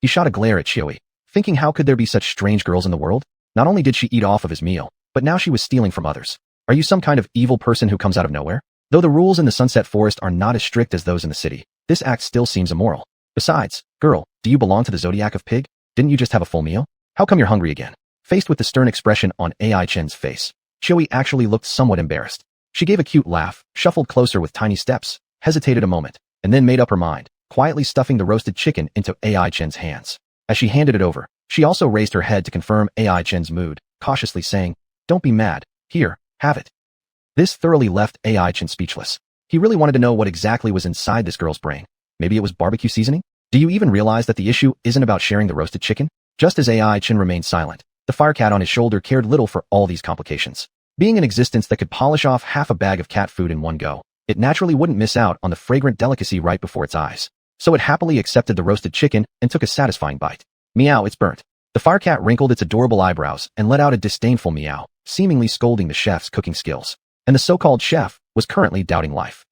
He shot a glare at Chioi, thinking how could there be such strange girls in the world? Not only did she eat off of his meal, but now she was stealing from others. Are you some kind of evil person who comes out of nowhere? Though the rules in the Sunset Forest are not as strict as those in the city, this act still seems immoral. Besides, girl, do you belong to the zodiac of pig? Didn't you just have a full meal? How come you're hungry again? Faced with the stern expression on Ai-chan's face, Chioi actually looked somewhat embarrassed. She gave a cute laugh, shuffled closer with tiny steps, hesitated a moment, and then made up her mind, quietly stuffing the roasted chicken into Ai-chan's hands. As she handed it over, she also raised her head to confirm Ai-chan's mood, cautiously saying, Don't be mad. Here, have it. This thoroughly left Ai-chan speechless. He really wanted to know what exactly was inside this girl's brain. Maybe it was barbecue seasoning? Do you even realize that the issue isn't about sharing the roasted chicken? Just as Ai-chan remained silent, the firecat on his shoulder cared little for all these complications. Being an existence that could polish off half a bag of cat food in one go, it naturally wouldn't miss out on the fragrant delicacy right before its eyes. So it happily accepted the roasted chicken and took a satisfying bite. Meow, it's burnt. The firecat wrinkled its adorable eyebrows and let out a disdainful meow, seemingly scolding the chef's cooking skills. And the so-called chef was currently doubting life.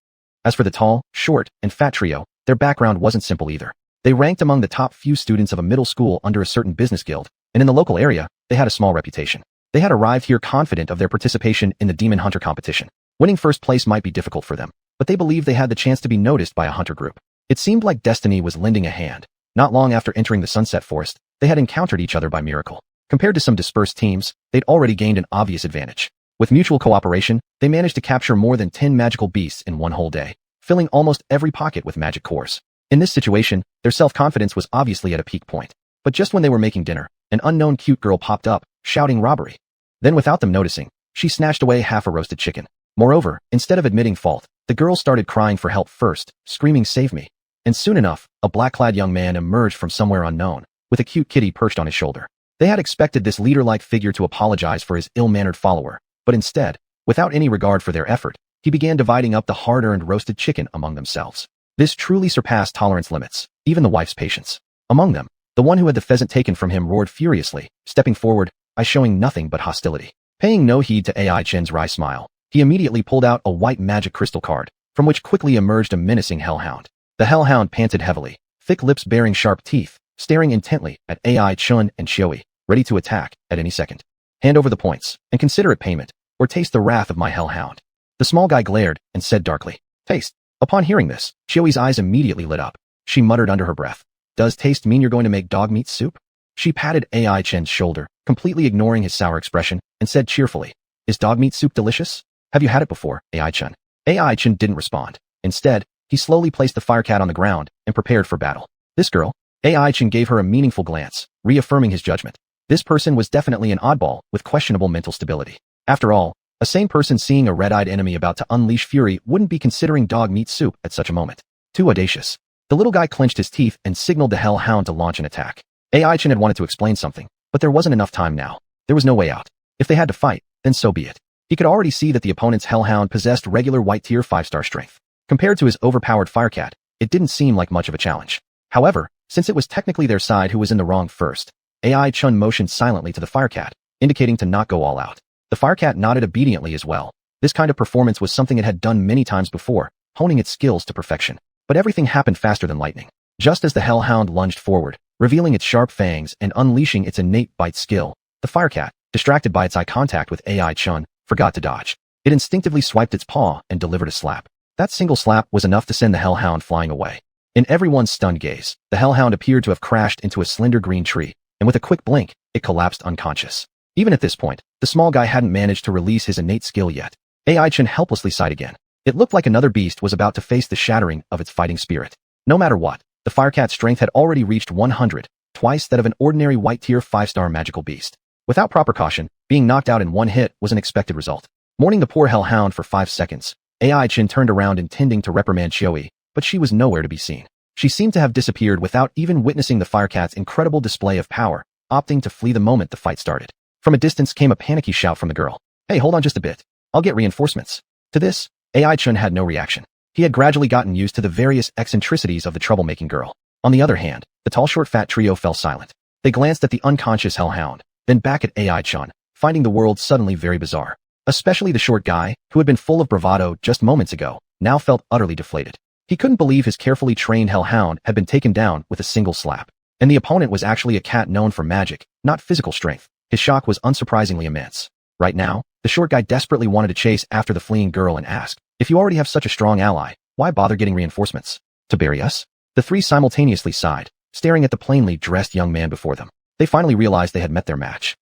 As for the tall, short, and fat trio, their background wasn't simple either. They ranked among the top few students of a middle school under a certain business guild, and in the local area, they had a small reputation. They had arrived here confident of their participation in the demon hunter competition. Winning first place might be difficult for them, but they believed they had the chance to be noticed by a hunter group. It seemed like destiny was lending a hand. Not long after entering the Sunset Forest, they had encountered each other by miracle. Compared to some dispersed teams, they'd already gained an obvious advantage. With mutual cooperation, they managed to capture more than 10 magical beasts in one whole day, filling almost every pocket with magic cores. In this situation, their self-confidence was obviously at a peak point. But just when they were making dinner, an unknown cute girl popped up, shouting robbery. Then without them noticing, she snatched away half a roasted chicken. Moreover, instead of admitting fault, the girl started crying for help first, screaming save me. And soon enough, a black-clad young man emerged from somewhere unknown, with a cute kitty perched on his shoulder. They had expected this leader-like figure to apologize for his ill-mannered follower, but instead, without any regard for their effort, he began dividing up the hard-earned roasted chicken among themselves. This truly surpassed tolerance limits, even the wife's patience. Among them, the one who had the pheasant taken from him roared furiously, stepping forward, showing nothing but hostility. Paying no heed to Ai-chan's wry smile, he immediately pulled out a white magic crystal card, from which quickly emerged a menacing hellhound. The hellhound panted heavily, thick lips baring sharp teeth, staring intently at Ai-chan and Chioi, ready to attack at any second. Hand over the points, and consider it payment, or taste the wrath of my hellhound. The small guy glared and said darkly, Taste. Upon hearing this, Chioi's eyes immediately lit up. She muttered under her breath, Does taste mean you're going to make dog meat soup? She patted Ai-chan's shoulder, completely ignoring his sour expression, and said cheerfully, Is dog meat soup delicious? Have you had it before, Ai-chan? Ai-chan didn't respond. Instead, he slowly placed the firecat on the ground and prepared for battle. This girl, Ai-chan gave her a meaningful glance, reaffirming his judgment. This person was definitely an oddball with questionable mental stability. After all, a sane person seeing a red-eyed enemy about to unleash fury wouldn't be considering dog meat soup at such a moment. Too audacious. The little guy clenched his teeth and signaled the hellhound to launch an attack. Ai-chan had wanted to explain something, but there wasn't enough time now. There was no way out. If they had to fight, then so be it. He could already see that the opponent's hellhound possessed regular white tier 5-star strength. Compared to his overpowered firecat, it didn't seem like much of a challenge. However, since it was technically their side who was in the wrong first, Ai-chan motioned silently to the firecat, indicating to not go all out. The firecat nodded obediently as well. This kind of performance was something it had done many times before, honing its skills to perfection. But everything happened faster than lightning. Just as the hellhound lunged forward, revealing its sharp fangs and unleashing its innate bite skill, the firecat, distracted by its eye contact with Ai-chan, forgot to dodge. It instinctively swiped its paw and delivered a slap. That single slap was enough to send the hellhound flying away. In everyone's stunned gaze, the hellhound appeared to have crashed into a slender green tree, and with a quick blink, it collapsed unconscious. Even at this point, the small guy hadn't managed to release his innate skill yet. Ai-chan helplessly sighed again. It looked like another beast was about to face the shattering of its fighting spirit. No matter what, the firecat's strength had already reached 100, twice that of an ordinary white tier 5-star magical beast. Without proper caution, being knocked out in one hit was an expected result. Mourning the poor hellhound for 5 seconds, Ai-chan turned around intending to reprimand Chioi, but she was nowhere to be seen. She seemed to have disappeared without even witnessing the firecat's incredible display of power, opting to flee the moment the fight started. From a distance came a panicky shout from the girl. "Hey, hold on just a bit. I'll get reinforcements." To this, AI Chun had no reaction. He had gradually gotten used to the various eccentricities of the troublemaking girl. On the other hand, the tall short fat trio fell silent. They glanced at the unconscious hellhound, then back at AI Chun, finding the world suddenly very bizarre. Especially the short guy, who had been full of bravado just moments ago, now felt utterly deflated. He couldn't believe his carefully trained hellhound had been taken down with a single slap. And the opponent was actually a cat known for magic, not physical strength. His shock was unsurprisingly immense. Right now, the short guy desperately wanted to chase after the fleeing girl and ask, "If you already have such a strong ally, why bother getting reinforcements? To bury us?" The three simultaneously sighed, staring at the plainly dressed young man before them. They finally realized they had met their match.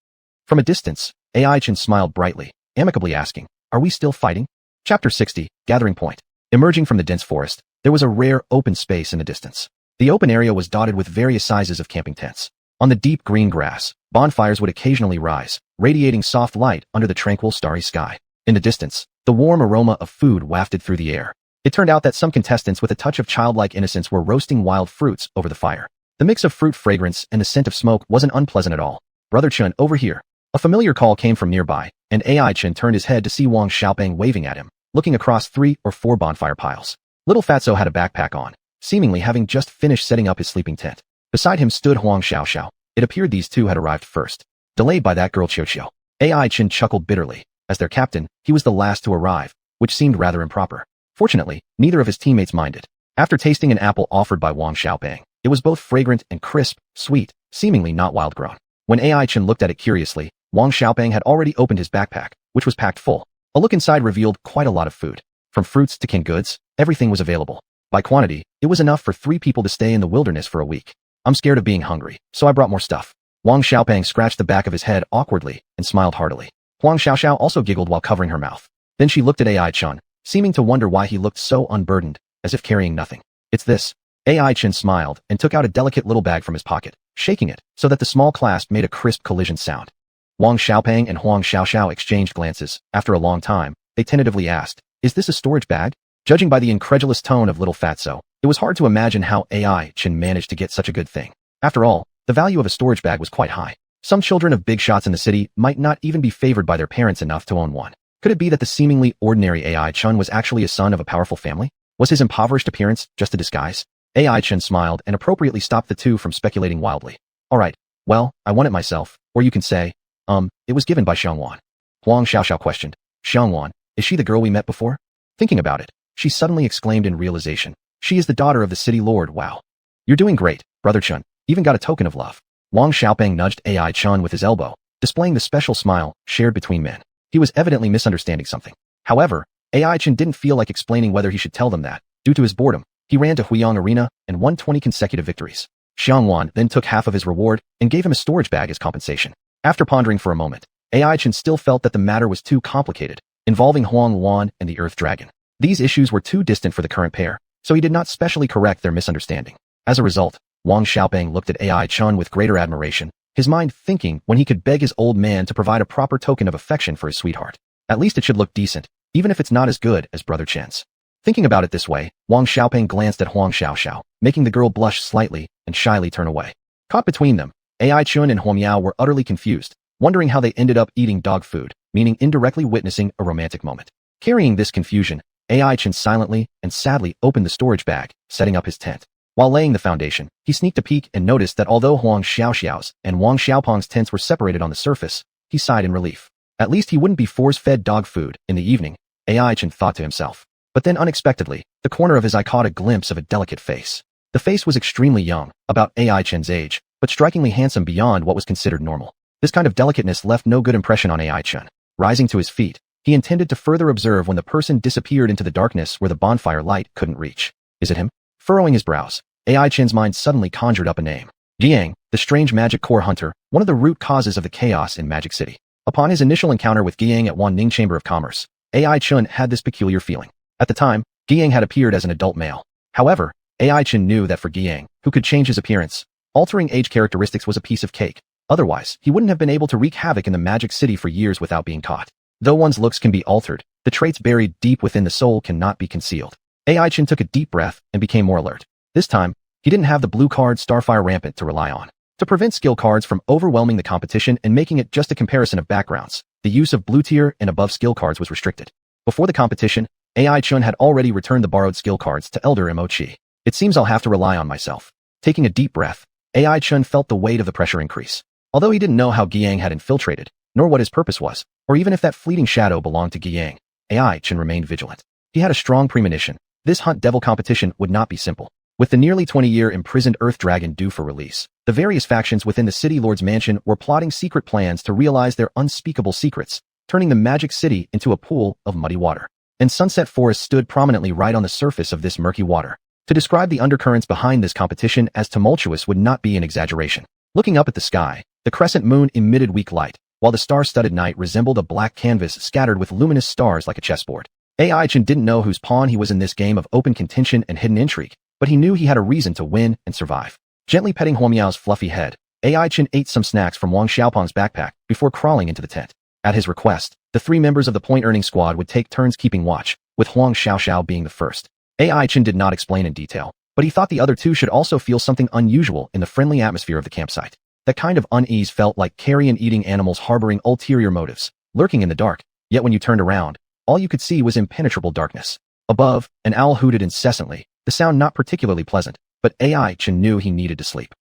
From a distance, AI Chin smiled brightly, amicably asking, "Are we still fighting?" Chapter 60, Gathering Point. Emerging from the dense forest, there was a rare open space in the distance. The open area was dotted with various sizes of camping tents. On the deep green grass, bonfires would occasionally rise, radiating soft light under the tranquil starry sky. In the distance, the warm aroma of food wafted through the air. It turned out that some contestants with a touch of childlike innocence were roasting wild fruits over the fire. The mix of fruit fragrance and the scent of smoke wasn't unpleasant at all. "Brother Chun, over here." A familiar call came from nearby, and AI Chun turned his head to see Wang Xiaopeng waving at him, looking across 3 or 4 bonfire piles. Little Fatso had a backpack on, seemingly having just finished setting up his sleeping tent. Beside him stood Huang Xiaoxiao. It appeared these two had arrived first, delayed by that girl Qiuqiu. AI Chin chuckled bitterly. As their captain, he was the last to arrive, which seemed rather improper. Fortunately, neither of his teammates minded. After tasting an apple offered by Wang Xiaopeng, it was both fragrant and crisp, sweet, seemingly not wild-grown. When AI Chin looked at it curiously, Wang Xiaopeng had already opened his backpack, which was packed full. A look inside revealed quite a lot of food. From fruits to canned goods, everything was available. By quantity, it was enough for 3 people to stay in the wilderness for a week. "I'm scared of being hungry, so I brought more stuff." Wang Xiaopeng scratched the back of his head awkwardly and smiled heartily. Huang Xiaoxiao also giggled while covering her mouth. Then she looked at AI Chun, seeming to wonder why he looked so unburdened, as if carrying nothing. "It's this." AI Chin smiled and took out a delicate little bag from his pocket, shaking it so that the small clasp made a crisp collision sound. Wang Xiaopeng and Huang Xiaoxiao exchanged glances. After a long time, they tentatively asked, "Is this a storage bag?" Judging by the incredulous tone of little Fatso, it was hard to imagine how AI Chin managed to get such a good thing. After all, the value of a storage bag was quite high. Some children of big shots in the city might not even be favored by their parents enough to own one. Could it be that the seemingly ordinary AI Chun was actually a son of a powerful family? Was his impoverished appearance just a disguise? AI Chun smiled and appropriately stopped the two from speculating wildly. "Alright, well, I won it myself, or you can say, it was given by xuanhuan." Huang Xiaoxiao questioned. "Xuanhuan, is she the girl we met before?" Thinking about it, she suddenly exclaimed in realization. "She is the daughter of the city lord. Wow. You're doing great, Brother Chun. Even got a token of love." Wang Xiaopeng nudged AI Chun with his elbow, displaying the special smile shared between men. He was evidently misunderstanding something. However, AI Chun didn't feel like explaining whether he should tell them that. Due to his boredom, he ran to Huyang Arena and won 20 consecutive victories. Xianhuan then took half of his reward and gave him a storage bag as compensation. After pondering for a moment, AI Chin still felt that the matter was too complicated, involving Huang Yuan and the Earth Dragon. These issues were too distant for the current pair, so he did not specially correct their misunderstanding. As a result, Wang Xiaopeng looked at AI Chun with greater admiration, his mind thinking when he could beg his old man to provide a proper token of affection for his sweetheart. At least it should look decent, even if it's not as good as Brother Chen's. Thinking about it this way, Wang Xiaopeng glanced at Huang Xiaoxiao, making the girl blush slightly and shyly turn away. Caught between them, AI Chun and Huang Yao were utterly confused, wondering how they ended up eating dog food, meaning indirectly witnessing a romantic moment. Carrying this confusion, AI Chun silently and sadly opened the storage bag, setting up his tent. While laying the foundation, he sneaked a peek and noticed that although Huang Xiaoxiao's and Wang Xiaopeng's tents were separated on the surface, he sighed in relief. At least he wouldn't be force-fed dog food in the evening, AI Chun thought to himself. But then unexpectedly, the corner of his eye caught a glimpse of a delicate face. The face was extremely young, about AI Chen's age, but strikingly handsome beyond what was considered normal. This kind of delicateness left no good impression on AI Chun. Rising to his feet, he intended to further observe when the person disappeared into the darkness where the bonfire light couldn't reach. Is it him? Furrowing his brows, AI Chen's mind suddenly conjured up a name. Jiang, the strange magic core hunter, one of the root causes of the chaos in Magic City. Upon his initial encounter with Jiang at Wanning Chamber of Commerce, AI Chun had this peculiar feeling. At the time, Jiang had appeared as an adult male. However, AI Chun knew that for Jiang, who could change his appearance, altering age characteristics was a piece of cake. Otherwise, he wouldn't have been able to wreak havoc in the Magic City for years without being caught. Though one's looks can be altered, the traits buried deep within the soul cannot be concealed. AI Chun took a deep breath and became more alert. This time, he didn't have the blue card Starfire Rampant to rely on. To prevent skill cards from overwhelming the competition and making it just a comparison of backgrounds, the use of blue tier and above skill cards was restricted. Before the competition, AI Chun had already returned the borrowed skill cards to Elder Mochi. It seems I'll have to rely on myself. Taking a deep breath, AI Chun felt the weight of the pressure increase. Although he didn't know how Guiyang had infiltrated, nor what his purpose was, or even if that fleeting shadow belonged to Guiyang, AI Chun remained vigilant. He had a strong premonition. This Hunt Devil competition would not be simple. With the nearly 20-year imprisoned Earth Dragon due for release, the various factions within the City Lord's mansion were plotting secret plans to realize their unspeakable secrets, turning the magic city into a pool of muddy water. And Sunset Forest stood prominently right on the surface of this murky water. To describe the undercurrents behind this competition as tumultuous would not be an exaggeration. Looking up at the sky, the crescent moon emitted weak light, while the star-studded night resembled a black canvas scattered with luminous stars like a chessboard. AI Chen didn't know whose pawn he was in this game of open contention and hidden intrigue, but he knew he had a reason to win and survive. Gently petting Huo Miao's fluffy head, AI Chen ate some snacks from Wang Xiaopeng's backpack before crawling into the tent. At his request, the 3 members of the point-earning squad would take turns keeping watch, with Huang Xiaoxiao being the first. AI Chen did not explain in detail, but he thought the other 2 should also feel something unusual in the friendly atmosphere of the campsite. That kind of unease felt like carrion-eating animals harboring ulterior motives, lurking in the dark, yet when you turned around, all you could see was impenetrable darkness. Above, an owl hooted incessantly, the sound not particularly pleasant, but AI Chen knew he needed to sleep.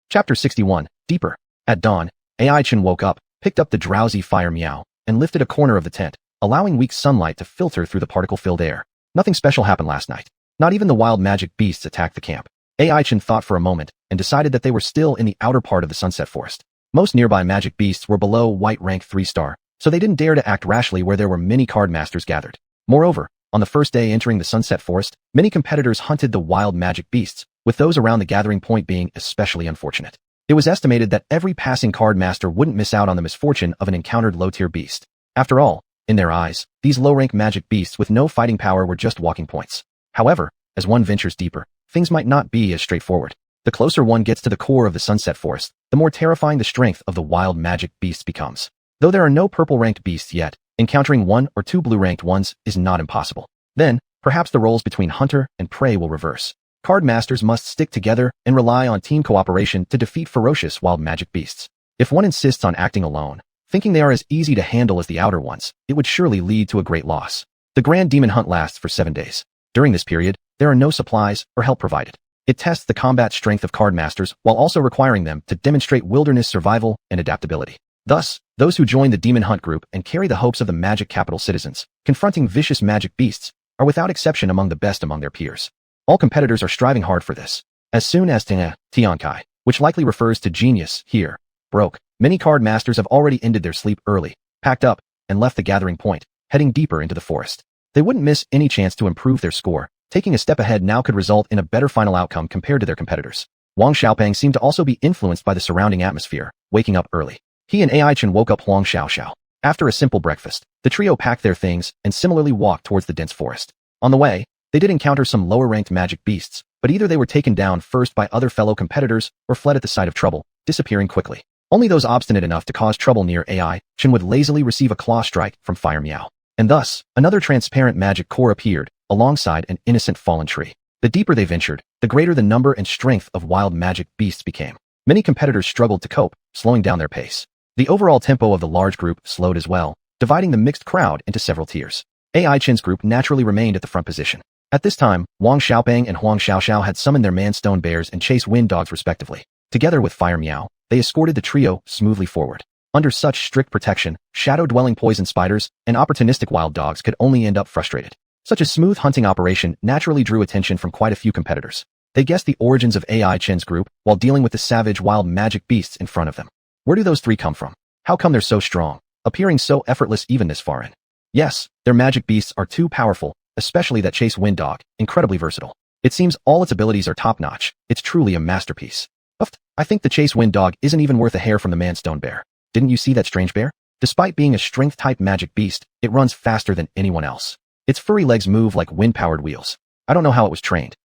Chapter 61, Deeper. At dawn, AI Chen woke up, picked up the drowsy fire meow, and lifted a corner of the tent, allowing weak sunlight to filter through the particle-filled air. Nothing special happened last night. Not even the wild magic beasts attacked the camp. AI Chen thought for a moment and decided that they were still in the outer part of the Sunset Forest. Most nearby magic beasts were below white rank 3-star, so they didn't dare to act rashly where there were many card masters gathered. Moreover, on the first day entering the Sunset Forest, many competitors hunted the wild magic beasts, with those around the gathering point being especially unfortunate. It was estimated that every passing card master wouldn't miss out on the misfortune of an encountered low-tier beast. After all, in their eyes, these low-rank magic beasts with no fighting power were just walking points. However, as one ventures deeper, things might not be as straightforward. The closer one gets to the core of the Sunset Forest, the more terrifying the strength of the wild magic beasts becomes. Though there are no purple-ranked beasts yet, encountering 1 or 2 blue-ranked ones is not impossible. Then, perhaps the roles between hunter and prey will reverse. Card masters must stick together and rely on team cooperation to defeat ferocious wild magic beasts. If one insists on acting alone, thinking they are as easy to handle as the outer ones, it would surely lead to a great loss. The Grand Demon Hunt lasts for 7 days. During this period, there are no supplies or help provided. It tests the combat strength of card masters while also requiring them to demonstrate wilderness survival and adaptability. Thus, those who join the Demon Hunt group and carry the hopes of the magic capital citizens, confronting vicious magic beasts, are without exception among the best among their peers. All competitors are striving hard for this. As soon as xianxia, which likely refers to genius here, broke, many card masters have already ended their sleep early, packed up, and left the gathering point, heading deeper into the forest. They wouldn't miss any chance to improve their score. Taking a step ahead now could result in a better final outcome compared to their competitors. Wang Xiaopeng seemed to also be influenced by the surrounding atmosphere, waking up early. He and AI Chen woke up Huang Xiaoxiao. After a simple breakfast, the trio packed their things and similarly walked towards the dense forest. On the way, they did encounter some lower-ranked magic beasts, but either they were taken down first by other fellow competitors or fled at the sight of trouble, disappearing quickly. Only those obstinate enough to cause trouble near AI Chen would lazily receive a claw strike from Fire Meow. And thus, another transparent magic core appeared, alongside an innocent fallen tree. The deeper they ventured, the greater the number and strength of wild magic beasts became. Many competitors struggled to cope, slowing down their pace. The overall tempo of the large group slowed as well, dividing the mixed crowd into several tiers. AI Chen's group naturally remained at the front position. At this time, Wang Xiaopeng and Huang Xiaoxiao had summoned their man-stone bears and chase wind dogs respectively. Together with Fire Meow, they escorted the trio smoothly forward. Under such strict protection, shadow-dwelling poison spiders and opportunistic wild dogs could only end up frustrated. Such a smooth hunting operation naturally drew attention from quite a few competitors. They guessed the origins of AI Chen's group while dealing with the savage wild magic beasts in front of them. Where do those 3 come from? How come they're so strong, appearing so effortless even this far in? Yes, their magic beasts are too powerful, especially that chase wind dog, incredibly versatile. It seems all its abilities are top-notch. It's truly a masterpiece. I think the chase wind dog isn't even worth a hair from the man-stone bear. Didn't you see that strange bear? Despite being a strength-type magic beast, it runs faster than anyone else. Its furry legs move like wind-powered wheels. I don't know how it was trained.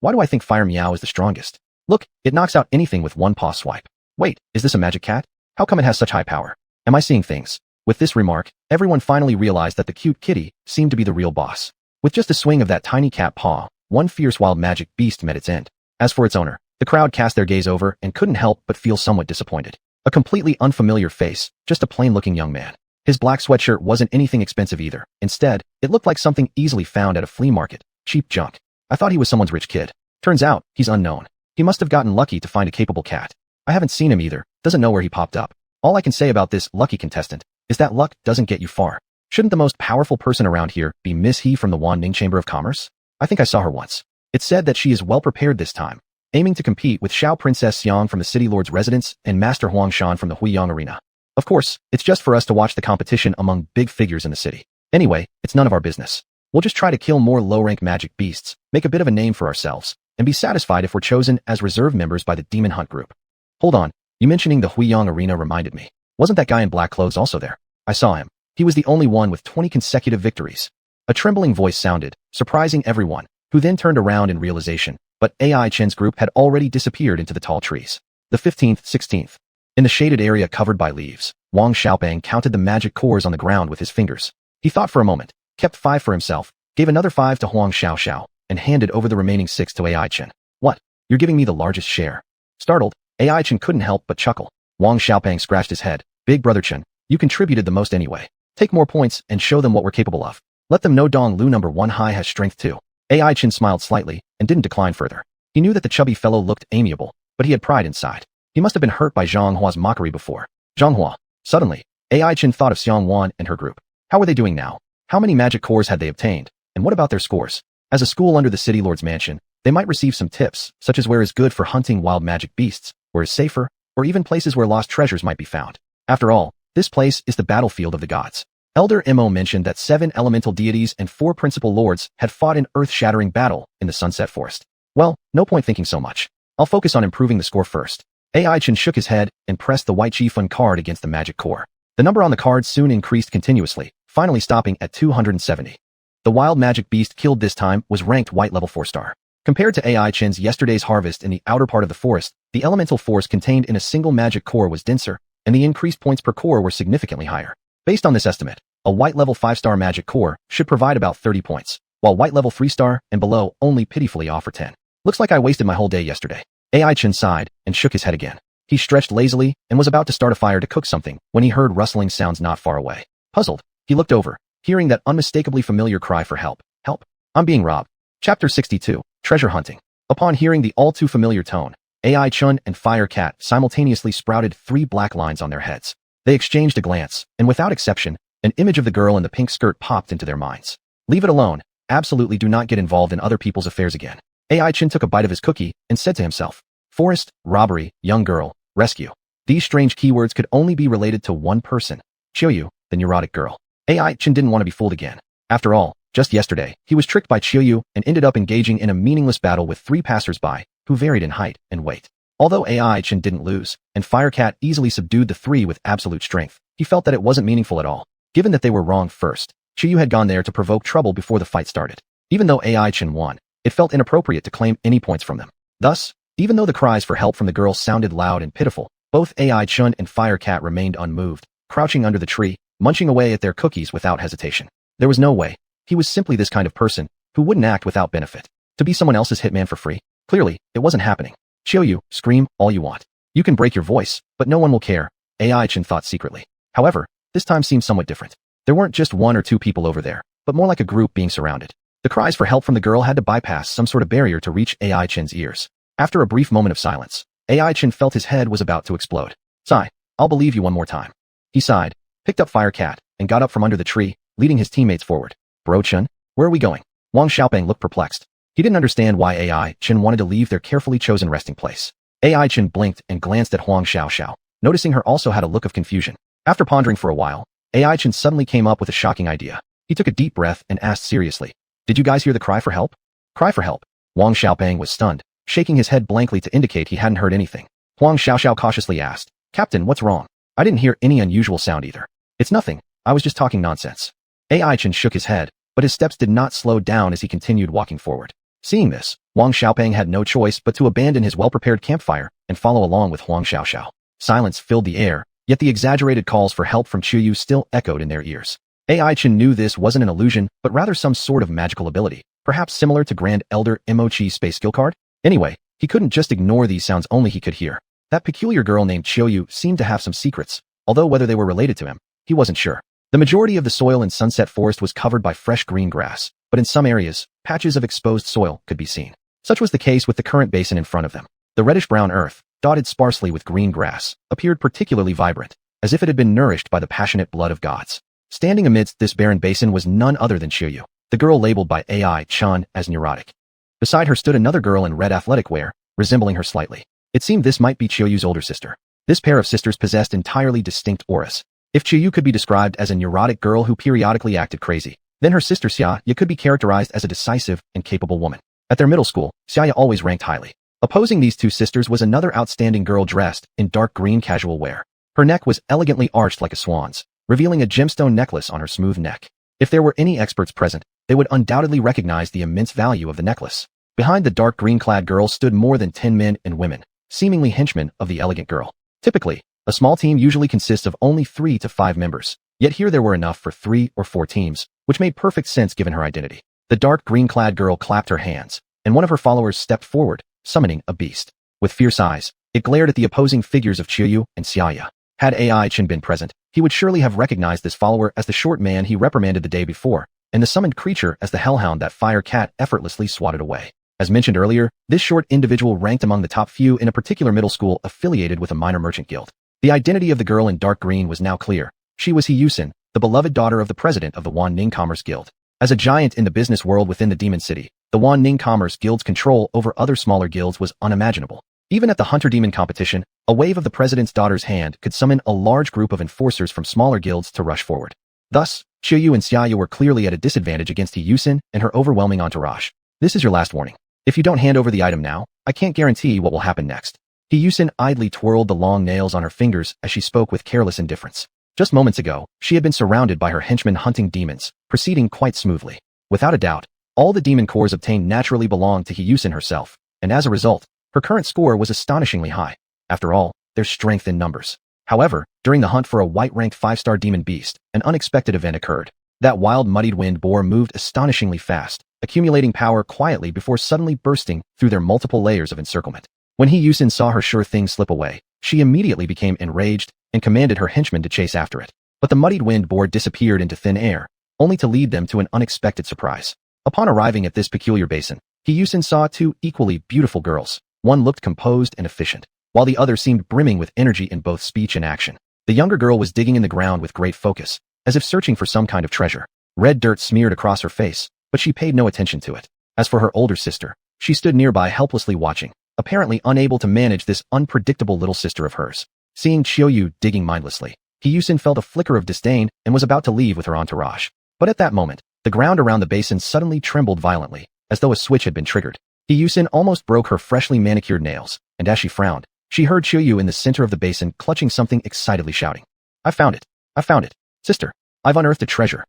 Why do I think Fire Meow is the strongest? Look, it knocks out anything with one paw swipe. Wait, is this a magic cat? How come it has such high power? Am I seeing things? With this remark, everyone finally realized that the cute kitty seemed to be the real boss. With just a swing of that tiny cat paw, one fierce wild magic beast met its end. As for its owner, The crowd cast their gaze over and couldn't help but feel somewhat disappointed. A completely unfamiliar face, just a plain-looking young man. His black sweatshirt wasn't anything expensive either. Instead, it looked like something easily found at a flea market. Cheap junk. I thought he was someone's rich kid. Turns out, he's unknown. He must have gotten lucky to find a capable cat. I haven't seen him either, doesn't know where he popped up. All I can say about this lucky contestant is that luck doesn't get you far. Shouldn't the most powerful person around here be Miss He from the Wanning Chamber of Commerce? I think I saw her once. It's said that she is well prepared this time, aiming to compete with Xiao Princess Xiang from the City Lord's residence and Master Huang Shan from the Huiyang Arena. Of course, it's just for us to watch the competition among big figures in the city. Anyway, it's none of our business. We'll just try to kill more low-rank magic beasts, make a bit of a name for ourselves, and be satisfied if we're chosen as reserve members by the Demon Hunt group. Hold on, you mentioning the Huiyang Arena reminded me. Wasn't that guy in black clothes also there? I saw him. He was the only one with 20 consecutive victories. A trembling voice sounded, surprising everyone, who then turned around in realization, but AI Chen's group had already disappeared into the tall trees. The 15th, 16th. In the shaded area covered by leaves, Wang Xiaopeng counted the magic cores on the ground with his fingers. He thought for a moment, kept 5 for himself, gave another 5 to Huang Xiaoxiao, and handed over the remaining 6 to AI Chen. What? You're giving me the largest share. Startled, AI Chen couldn't help but chuckle. Wang Xiaopeng scratched his head. Big brother Chen, you contributed the most anyway. Take more points and show them what we're capable of. Let them know Dong Lu number 1 high has strength too. AI Chen smiled slightly and didn't decline further. He knew that the chubby fellow looked amiable, but he had pride inside. He must have been hurt by Xianghua's mockery before. Xianghua. Suddenly, AI Chen thought of Xianhuan and her group. How were they doing now? How many magic cores had they obtained? And what about their scores? As a school under the City Lord's mansion, they might receive some tips, such as where is good for hunting wild magic beasts, where is safer, or even places where lost treasures might be found. After all, this place is the battlefield of the gods. Elder Mo mentioned that 7 elemental deities and 4 principal lords had fought in earth-shattering battle in the Sunset Forest. Well, no point thinking so much. I'll focus on improving the score first. AI Chen shook his head and pressed the white Qifun card against the magic core. The number on the card soon increased continuously, finally stopping at 270. The wild magic beast killed this time was ranked white level 4-star. Compared to AI Chen's yesterday's harvest in the outer part of the forest, the elemental force contained in a single magic core was denser, and the increased points per core were significantly higher. Based on this estimate, a white level 5-star magic core should provide about 30 points, while white level 3-star and below only pitifully offer 10. Looks like I wasted my whole day yesterday. AI Chen sighed and shook his head again. He stretched lazily and was about to start a fire to cook something when he heard rustling sounds not far away. Puzzled, he looked over, hearing that unmistakably familiar cry for help. Help! I'm being robbed. Chapter 62, Treasure Hunting. Upon hearing the all-too-familiar tone, AI Chun and Fire Cat simultaneously sprouted 3 black lines on their heads. They exchanged a glance, and without exception, an image of the girl in the pink skirt popped into their minds. Leave it alone. Absolutely do not get involved in other people's affairs again. AI Chin took a bite of his cookie and said to himself, forest, robbery, young girl, rescue. These strange keywords could only be related to one person, Qiuyu, the neurotic girl. AI Chin didn't want to be fooled again. After all, just yesterday, he was tricked by Qiuyu and ended up engaging in a meaningless battle with 3 passers-by, who varied in height and weight. Although AI Chin didn't lose, and Firecat easily subdued the 3 with absolute strength, he felt that it wasn't meaningful at all. Given that they were wrong first, Qiuyu had gone there to provoke trouble before the fight started. Even though AI Chin won, it felt inappropriate to claim any points from them. Thus, even though the cries for help from the girl sounded loud and pitiful, both AI Chun and Firecat remained unmoved, crouching under the tree, munching away at their cookies without hesitation. There was no way. He was simply this kind of person, who wouldn't act without benefit. To be someone else's hitman for free? Clearly, it wasn't happening. Qiuyu, scream all you want. You can break your voice, but no one will care, AI Chin thought secretly. However, this time seemed somewhat different. There weren't just 1 or 2 people over there, but more like a group being surrounded. The cries for help from the girl had to bypass some sort of barrier to reach AI Chin's ears. After a brief moment of silence, AI Chin felt his head was about to explode. Sigh, I'll believe you one more time. He sighed, picked up Firecat, and got up from under the tree, leading his teammates forward. Bro Chun, where are we going? Wang Xiaopeng looked perplexed. He didn't understand why AI Chin wanted to leave their carefully chosen resting place. AI Chin blinked and glanced at Huang Xiaoxiao, noticing her also had a look of confusion. After pondering for a while, AI Chin suddenly came up with a shocking idea. He took a deep breath and asked seriously, did you guys hear the cry for help? Cry for help? Wang Xiaopeng was stunned, shaking his head blankly to indicate he hadn't heard anything. Huang Xiaoxiao cautiously asked, Captain, what's wrong? I didn't hear any unusual sound either. It's nothing, I was just talking nonsense. AI Chin shook his head, but his steps did not slow down as he continued walking forward. Seeing this, Wang Xiaopeng had no choice but to abandon his well-prepared campfire and follow along with Huang Xiaoxiao. Silence filled the air, yet the exaggerated calls for help from Qiuyu still echoed in their ears. AI Chin knew this wasn't an illusion, but rather some sort of magical ability, perhaps similar to Grand Elder Mochi's space skill card. Anyway, He couldn't just ignore these sounds only he could hear. That peculiar girl named Xiaoyu seemed to have some secrets, although whether they were related to him, he wasn't sure. The majority of the soil in Sunset Forest was covered by fresh green grass, but in some areas, patches of exposed soil could be seen. Such was the case with the current basin in front of them. The reddish-brown earth, dotted sparsely with green grass, appeared particularly vibrant, as if it had been nourished by the passionate blood of gods. Standing amidst this barren basin was none other than Xiaoyu, the girl labeled by AI Chan as neurotic. Beside her stood another girl in red athletic wear, resembling her slightly. It seemed this might be Xiaoyu's older sister. This pair of sisters possessed entirely distinct auras. If Xiaoyu could be described as a neurotic girl who periodically acted crazy, then her sister Xiaxia could be characterized as a decisive and capable woman. At their middle school, Xiaxia always ranked highly. Opposing these two sisters was another outstanding girl dressed in dark green casual wear. Her neck was elegantly arched like a swan's, revealing a gemstone necklace on her smooth neck. If there were any experts present, they would undoubtedly recognize the immense value of the necklace. Behind the dark green-clad girl stood more than 10 men and women, seemingly henchmen of the elegant girl. Typically, a small team usually consists of only 3 to 5 members, yet here there were enough for 3 or 4 teams, which made perfect sense given her identity. The dark green-clad girl clapped her hands, and one of her followers stepped forward, summoning a beast. With fierce eyes, it glared at the opposing figures of Xiaoyu and Xiaxia. Had AI Chen been present, he would surely have recognized this follower as the short man he reprimanded the day before, and the summoned creature as the hellhound that fire cat effortlessly swatted away. As mentioned earlier, this short individual ranked among the top few in a particular middle school affiliated with a minor merchant guild. The identity of the girl in dark green was now clear. She was Hiyusin, the beloved daughter of the president of the Wanning Commerce Guild. As a giant in the business world within the Demon City, the Wanning Commerce Guild's control over other smaller guilds was unimaginable. Even at the Hunter-Demon competition, a wave of the president's daughter's hand could summon a large group of enforcers from smaller guilds to rush forward. Thus, Xiaoyu and Xiaxia were clearly at a disadvantage against Hiyusin and her overwhelming entourage. This is your last warning. If you don't hand over the item now, I can't guarantee what will happen next. Hiyusin idly twirled the long nails on her fingers as she spoke with careless indifference. Just moments ago, she had been surrounded by her henchmen hunting demons, proceeding quite smoothly. Without a doubt, all the demon cores obtained naturally belonged to Hiyusin herself, and as a result, her current score was astonishingly high. After all, there's strength in numbers. However, during the hunt for a white-ranked 5-star demon beast, an unexpected event occurred. That wild muddied wind boar moved astonishingly fast, accumulating power quietly before suddenly bursting through their multiple layers of encirclement. When Hiyusin saw her sure thing slip away, she immediately became enraged and commanded her henchmen to chase after it. But the muddied wind boar disappeared into thin air, only to lead them to an unexpected surprise. Upon arriving at this peculiar basin, Hiyusin saw 2 equally beautiful girls. One looked composed and efficient, while the other seemed brimming with energy in both speech and action. The younger girl was digging in the ground with great focus, as if searching for some kind of treasure. Red dirt smeared across her face, but she paid no attention to it. As for her older sister, she stood nearby helplessly watching, apparently unable to manage this unpredictable little sister of hers. Seeing Xiaoyu digging mindlessly, Hiyusin felt a flicker of disdain and was about to leave with her entourage. But at that moment, the ground around the basin suddenly trembled violently, as though a switch had been triggered. Hiyusin almost broke her freshly manicured nails, and as she frowned, she heard Xiaoyu in the center of the basin clutching something excitedly shouting. I found it! I found it! Sister, I've unearthed a treasure.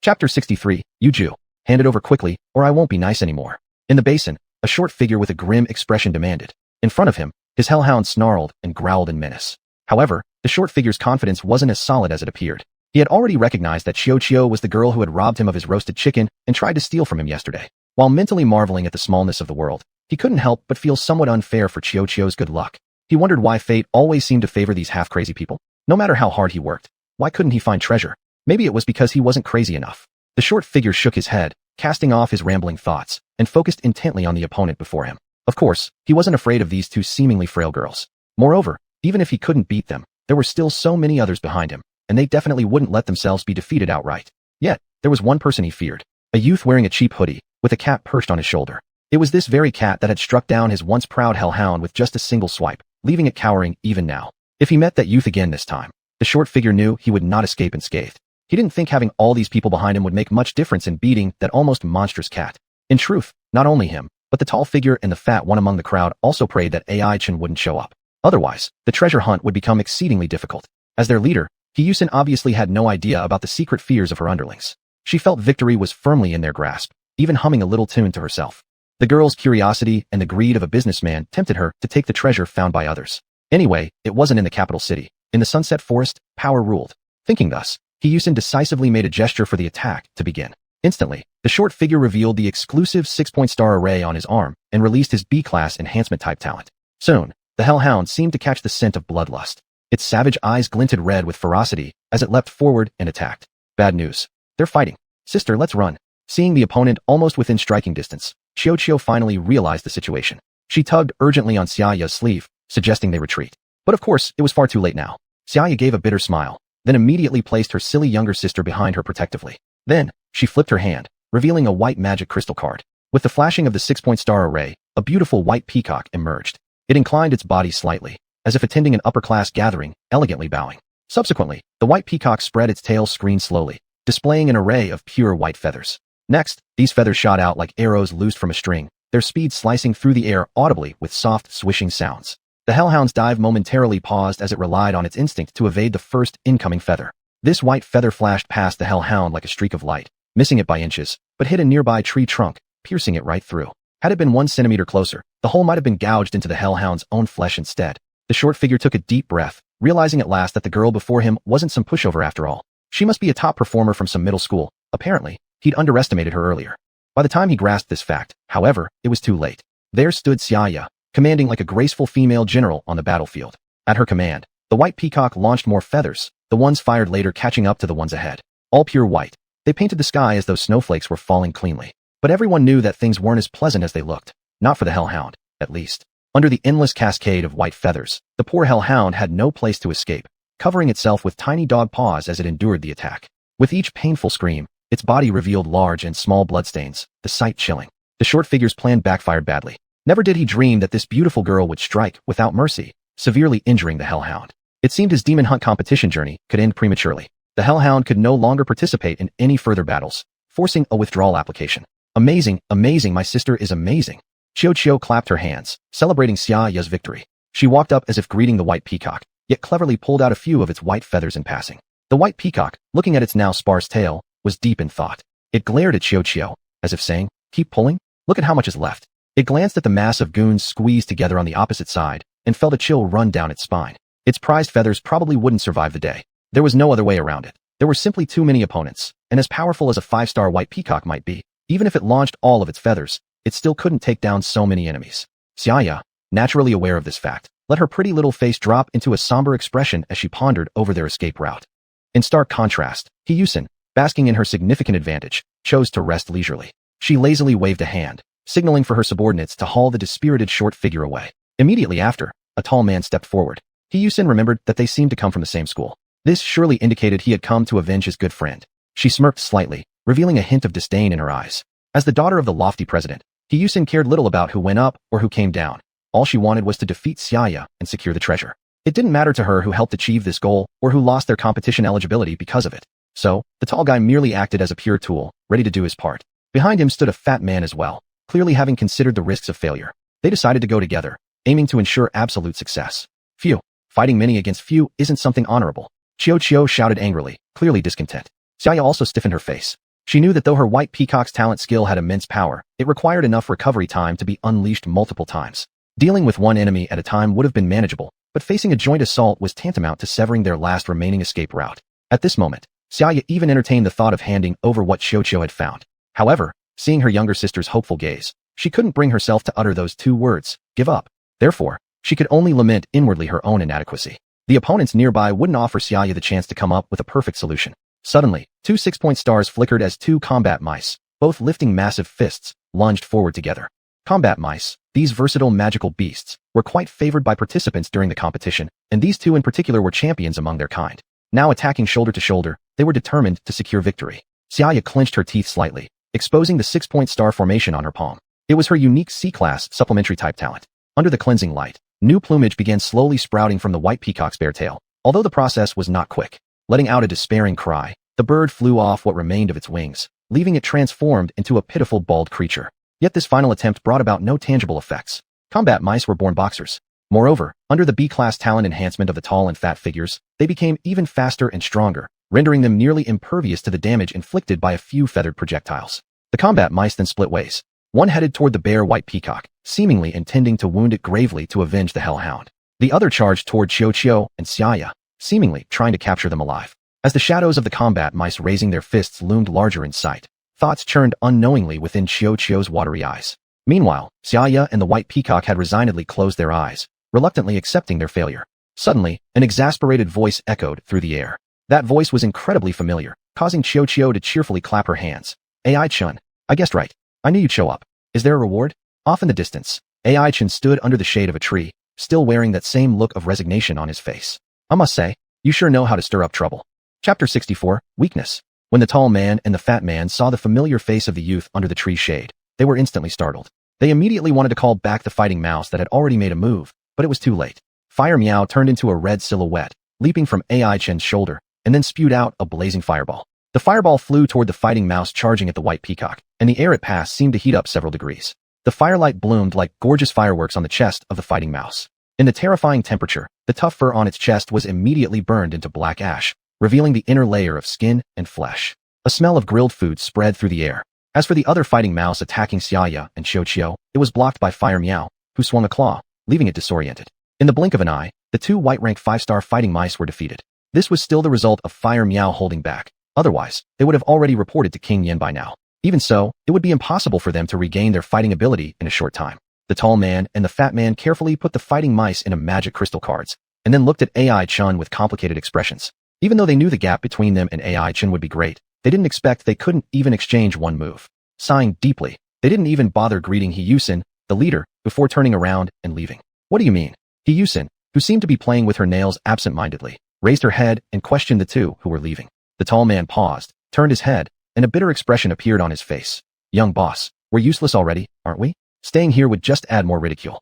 Chapter 63, Yuju. Hand it over quickly, or I won't be nice anymore. In the basin, a short figure with a grim expression demanded. In front of him, his hellhound snarled and growled in menace. However, the short figure's confidence wasn't as solid as it appeared. He had already recognized that Xiao was the girl who had robbed him of his roasted chicken and tried to steal from him yesterday. While mentally marveling at the smallness of the world, he couldn't help but feel somewhat unfair for Xiao's good luck. He wondered why fate always seemed to favor these half-crazy people. No matter how hard he worked, why couldn't he find treasure? Maybe it was because he wasn't crazy enough. The short figure shook his head, casting off his rambling thoughts, and focused intently on the opponent before him. Of course, he wasn't afraid of these 2 seemingly frail girls. Moreover, even if he couldn't beat them, there were still so many others behind him, and they definitely wouldn't let themselves be defeated outright. Yet, there was one person he feared. A youth wearing a cheap hoodie, with a cat perched on his shoulder. It was this very cat that had struck down his once proud hellhound with just a single swipe, leaving it cowering even now. If he met that youth again this time, the short figure knew he would not escape unscathed. He didn't think having all these people behind him would make much difference in beating that almost monstrous cat. In truth, not only him, but the tall figure and the fat one among the crowd also prayed that AI Chen wouldn't show up. Otherwise, the treasure hunt would become exceedingly difficult. As their leader, Hiyusin obviously had no idea about the secret fears of her underlings. She felt victory was firmly in their grasp, even humming a little tune to herself. The girl's curiosity and the greed of a businessman tempted her to take the treasure found by others. Anyway, it wasn't in the capital city. In the Sunset Forest, power ruled. Thinking thus, Hiyusin decisively made a gesture for the attack to begin. Instantly, the short figure revealed the exclusive 6-point star array on his arm and released his B-class enhancement type talent. Soon, the hellhound seemed to catch the scent of bloodlust. Its savage eyes glinted red with ferocity as it leapt forward and attacked. Bad news. They're fighting. Sister, let's run. Seeing the opponent almost within striking distance, Xiao finally realized the situation. She tugged urgently on Xiaoya's sleeve, suggesting they retreat. But of course, it was far too late now. Xiaoya gave a bitter smile, then immediately placed her silly younger sister behind her protectively. Then, she flipped her hand, revealing a white magic crystal card. With the flashing of the 6-point star array, a beautiful white peacock emerged. It inclined its body slightly, as if attending an upper-class gathering, elegantly bowing. Subsequently, the white peacock spread its tail screen slowly, displaying an array of pure white feathers. Next, these feathers shot out like arrows loosed from a string, their speed slicing through the air audibly with soft, swishing sounds. The hellhound's dive momentarily paused as it relied on its instinct to evade the first incoming feather. This white feather flashed past the hellhound like a streak of light, missing it by inches, but hit a nearby tree trunk, piercing it right through. Had it been 1 centimeter closer, the hole might have been gouged into the hellhound's own flesh instead. The short figure took a deep breath, realizing at last that the girl before him wasn't some pushover after all. She must be a top performer from some middle school. Apparently, he'd underestimated her earlier. By the time he grasped this fact, however, it was too late. There stood Xiaoya, commanding like a graceful female general on the battlefield. At her command, the white peacock launched more feathers, the ones fired later catching up to the ones ahead. All pure white. They painted the sky as though snowflakes were falling cleanly. But everyone knew that things weren't as pleasant as they looked. Not for the hellhound, at least. Under the endless cascade of white feathers, the poor hellhound had no place to escape, covering itself with tiny dog paws as it endured the attack. With each painful scream, its body revealed large and small bloodstains, the sight chilling. The short figure's plan backfired badly. Never did he dream that this beautiful girl would strike without mercy, severely injuring the hellhound. It seemed his demon hunt competition journey could end prematurely. The hellhound could no longer participate in any further battles, forcing a withdrawal application. Amazing, amazing, my sister is amazing. Xiao clapped her hands, celebrating Xiaoya's victory. She walked up as if greeting the white peacock, yet cleverly pulled out a few of its white feathers in passing. The white peacock, looking at its now sparse tail, was deep in thought. It glared at Xiao, as if saying, keep pulling? Look at how much is left. It glanced at the mass of goons squeezed together on the opposite side, and felt a chill run down its spine. Its prized feathers probably wouldn't survive the day. There was no other way around it. There were simply too many opponents, and as powerful as a 5-star white peacock might be, even if it launched all of its feathers, it still couldn't take down so many enemies. Xiaoya, naturally aware of this fact, let her pretty little face drop into a somber expression as she pondered over their escape route. In stark contrast, Hiyusen, basking in her significant advantage, chose to rest leisurely. She lazily waved a hand, signaling for her subordinates to haul the dispirited short figure away. Immediately after, a tall man stepped forward. Hiyusen remembered that they seemed to come from the same school. This surely indicated he had come to avenge his good friend. She smirked slightly, revealing a hint of disdain in her eyes. As the daughter of the lofty president, Hiyusen cared little about who went up or who came down. All she wanted was to defeat Xiaoya and secure the treasure. It didn't matter to her who helped achieve this goal or who lost their competition eligibility because of it. So, the tall guy merely acted as a pure tool, ready to do his part. Behind him stood a fat man as well, clearly having considered the risks of failure. They decided to go together, aiming to ensure absolute success. Phew, fighting many against few isn't something honorable. Xiao shouted angrily, clearly discontent. Xiaoya also stiffened her face. She knew that though her white peacock's talent skill had immense power, it required enough recovery time to be unleashed multiple times. Dealing with one enemy at a time would have been manageable, but facing a joint assault was tantamount to severing their last remaining escape route. At this moment, Xiaoya even entertained the thought of handing over what Xiao had found. However, seeing her younger sister's hopeful gaze, she couldn't bring herself to utter those two words, give up. Therefore, she could only lament inwardly her own inadequacy. The opponents nearby wouldn't offer Xiaoya the chance to come up with a perfect solution. Suddenly, 2 6-point stars flickered as 2 combat mice, both lifting massive fists, lunged forward together. Combat mice, these versatile magical beasts, were quite favored by participants during the competition, and these 2 in particular were champions among their kind. Now attacking shoulder to shoulder, they were determined to secure victory. Xiaoya clenched her teeth slightly, exposing the 6-point star formation on her palm. It was her unique C-class supplementary type talent. Under the cleansing light, new plumage began slowly sprouting from the white peacock's bare tail, although the process was not quick. Letting out a despairing cry, the bird flew off what remained of its wings, leaving it transformed into a pitiful bald creature. Yet this final attempt brought about no tangible effects. Combat mice were born boxers. Moreover, under the B-class talent enhancement of the tall and fat figures, they became even faster and stronger, rendering them nearly impervious to the damage inflicted by a few feathered projectiles. The combat mice then split ways. One headed toward the bare white peacock, seemingly intending to wound it gravely to avenge the hellhound. The other charged toward Xiao and Xiaoya, seemingly trying to capture them alive. As the shadows of the combat mice raising their fists loomed larger in sight, Thoughts churned unknowingly within Xiao's watery eyes. Meanwhile, Xianxia and the white peacock had resignedly closed their eyes, reluctantly accepting their failure. Suddenly, an exasperated voice echoed through the air. That voice was incredibly familiar, causing Xiao to cheerfully clap her hands. AI-chun, I guessed right. I knew you'd show up. Is there a reward? Off in the distance, AI-chun stood under the shade of a tree, still wearing that same look of resignation on his face. I must say, you sure know how to stir up trouble. Chapter 64, Weakness. When the tall man and the fat man saw the familiar face of the youth under the tree's shade, they were instantly startled. They immediately wanted to call back the fighting mouse that had already made a move, but it was too late. Fire Meow turned into a red silhouette, leaping from AI-chun's shoulder, and then spewed out a blazing fireball. The fireball flew toward the fighting mouse charging at the white peacock, and the air it passed seemed to heat up several degrees. The firelight bloomed like gorgeous fireworks on the chest of the fighting mouse. In the terrifying temperature, the tough fur on its chest was immediately burned into black ash, revealing the inner layer of skin and flesh. A smell of grilled food spread through the air. As for the other fighting mouse attacking Xianxia and Xiao, it was blocked by Fire Meow, who swung a claw, leaving it disoriented. In the blink of an eye, the two white-rank 5-star fighting mice were defeated. This was still the result of Fire Meow holding back. Otherwise, they would have already reported to King Yin by now. Even so, it would be impossible for them to regain their fighting ability in a short time. The tall man and the fat man carefully put the fighting mice in a magic crystal cards, and then looked at AI-chun with complicated expressions. Even though they knew the gap between them and AI-chun would be great, they didn't expect they couldn't even exchange one move. Sighing deeply, they didn't even bother greeting Hiyusin, the leader, before turning around and leaving. What do you mean? Hiyusin, who seemed to be playing with her nails absent-mindedly, raised her head and questioned the two who were leaving. The tall man paused, turned his head, and a bitter expression appeared on his face. Young boss, we're useless already, aren't we? Staying here would just add more ridicule.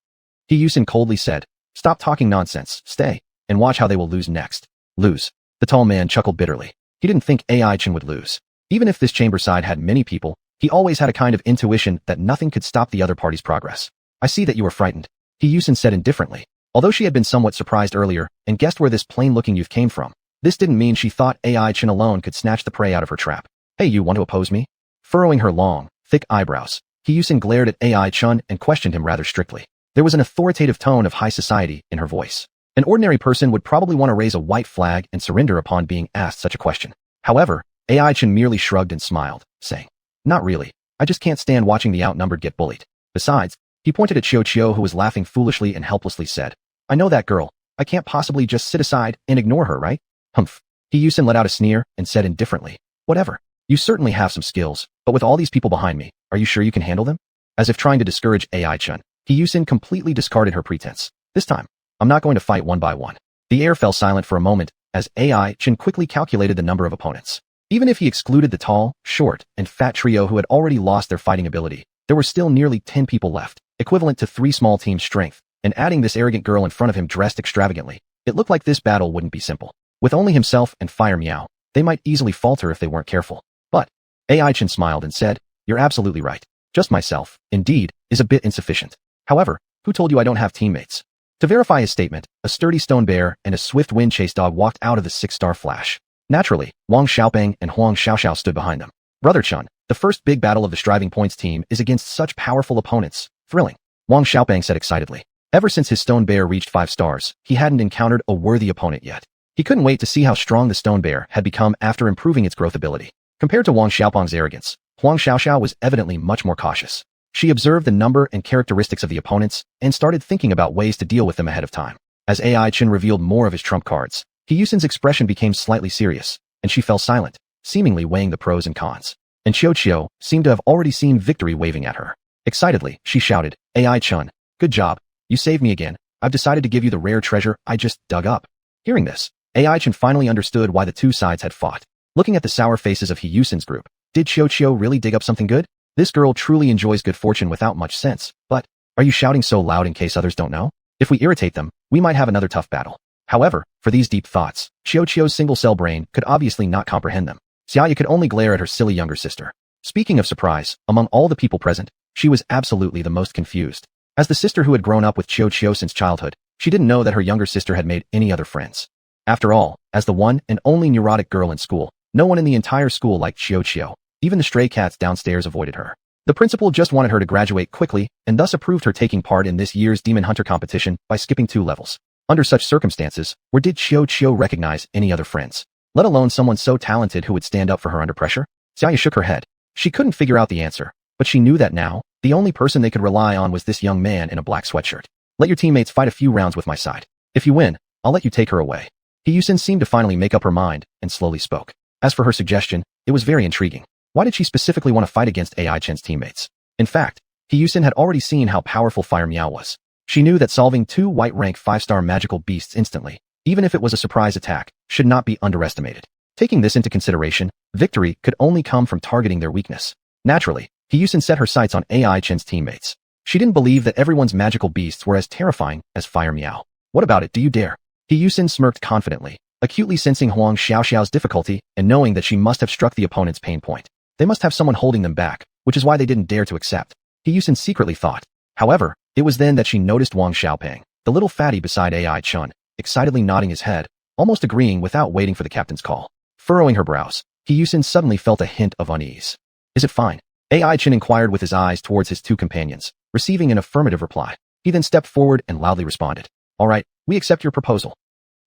Hiyusin coldly said, stop talking nonsense, stay, and watch how they will lose next. Lose. The tall man chuckled bitterly. He didn't think AI-chun would lose. Even if this chamber side had many people, he always had a kind of intuition that nothing could stop the other party's progress. I see that you are frightened, Hiyusin said indifferently. Although she had been somewhat surprised earlier and guessed where this plain-looking youth came from, this didn't mean she thought AI-chun alone could snatch the prey out of her trap. Hey, you want to oppose me? Furrowing her long, thick eyebrows, Hiyusin glared at AI-chun and questioned him rather strictly. There was an authoritative tone of high society in her voice. An ordinary person would probably want to raise a white flag and surrender upon being asked such a question. However, AI-chun merely shrugged and smiled, saying, not really. I just can't stand watching the outnumbered get bullied. Besides, he pointed at Xiao who was laughing foolishly and helplessly said, I know that girl. I can't possibly just sit aside and ignore her, right? Humph. Hiyusin let out a sneer and said indifferently, whatever. You certainly have some skills, but with all these people behind me, are you sure you can handle them? As if trying to discourage AI-chun, Hiyusin completely discarded her pretense. This time, I'm not going to fight one by one. The air fell silent for a moment as AI-chun quickly calculated the number of opponents. Even if he excluded the tall, short, and fat trio who had already lost their fighting ability, there were still nearly 10 people left, equivalent to 3 small teams' strength, and adding this arrogant girl in front of him dressed extravagantly, it looked like this battle wouldn't be simple. With only himself and Fire Meow, they might easily falter if they weren't careful. But AI-chun smiled and said, you're absolutely right. Just myself, indeed, is a bit insufficient. However, who told you I don't have teammates? To verify his statement, a sturdy stone bear and a swift wind chase dog walked out of the 6-star flash. Naturally, Wang Xiaopeng and Huang Xiaoxiao stood behind them. Brother Chun, the first big battle of the Striving Points team is against such powerful opponents. Thrilling. Wang Xiaopeng said excitedly. Ever since his stone bear reached 5 stars, he hadn't encountered a worthy opponent yet. He couldn't wait to see how strong the stone bear had become after improving its growth ability. Compared to Wang Xiaopeng's arrogance, Huang Xiaoxiao was evidently much more cautious. She observed the number and characteristics of the opponents and started thinking about ways to deal with them ahead of time. As AI-chun revealed more of his trump cards, Hiyusin's expression became slightly serious, and she fell silent, seemingly weighing the pros and cons. And Xiao seemed to have already seen victory waving at her. Excitedly, she shouted, AI-chun, good job. You saved me again. I've decided to give you the rare treasure I just dug up. Hearing this, AI-chun finally understood why the two sides had fought. Looking at the sour faces of Hiyusin's group, did Xiao really dig up something good? This girl truly enjoys good fortune without much sense, but are you shouting so loud in case others don't know? If we irritate them, we might have another tough battle. However, for these deep thoughts, Xiao's single-cell brain could obviously not comprehend them. Xianxia could only glare at her silly younger sister. Speaking of surprise, among all the people present, she was absolutely the most confused. As the sister who had grown up with Xiao since childhood, she didn't know that her younger sister had made any other friends. After all, as the one and only neurotic girl in school, no one in the entire school liked Xiao. Even the stray cats downstairs avoided her. The principal just wanted her to graduate quickly and thus approved her taking part in this year's Demon Hunter competition by skipping 2 levels. Under such circumstances, where did Xiao recognize any other friends, let alone someone so talented who would stand up for her under pressure? Xianxia shook her head. She couldn't figure out the answer, but she knew that now, the only person they could rely on was this young man in a black sweatshirt. Let your teammates fight a few rounds with my side. If you win, I'll let you take her away. Hiyusin seemed to finally make up her mind and slowly spoke. As for her suggestion, it was very intriguing. Why did she specifically want to fight against AI Chen's teammates? In fact, Hiyusin had already seen how powerful Fire Meow was. She knew that solving 2 white-rank 5-star magical beasts instantly, even if it was a surprise attack, should not be underestimated. Taking this into consideration, victory could only come from targeting their weakness. Naturally, Hiyusin set her sights on AI Chen's teammates. She didn't believe that everyone's magical beasts were as terrifying as Fire Meow. What about it, do you dare? Hiyusin smirked confidently, acutely sensing Huang Xiaoxiao's difficulty and knowing that she must have struck the opponent's pain point. They must have someone holding them back, which is why they didn't dare to accept. Hiyusin secretly thought. However, it was then that she noticed Wang Xiaopeng, the little fatty beside AI Chun, excitedly nodding his head, almost agreeing without waiting for the captain's call. Furrowing her brows, Hiyusin suddenly felt a hint of unease. Is it fine? AI Chin inquired with his eyes towards his 2 companions, receiving an affirmative reply. He then stepped forward and loudly responded. All right, we accept your proposal.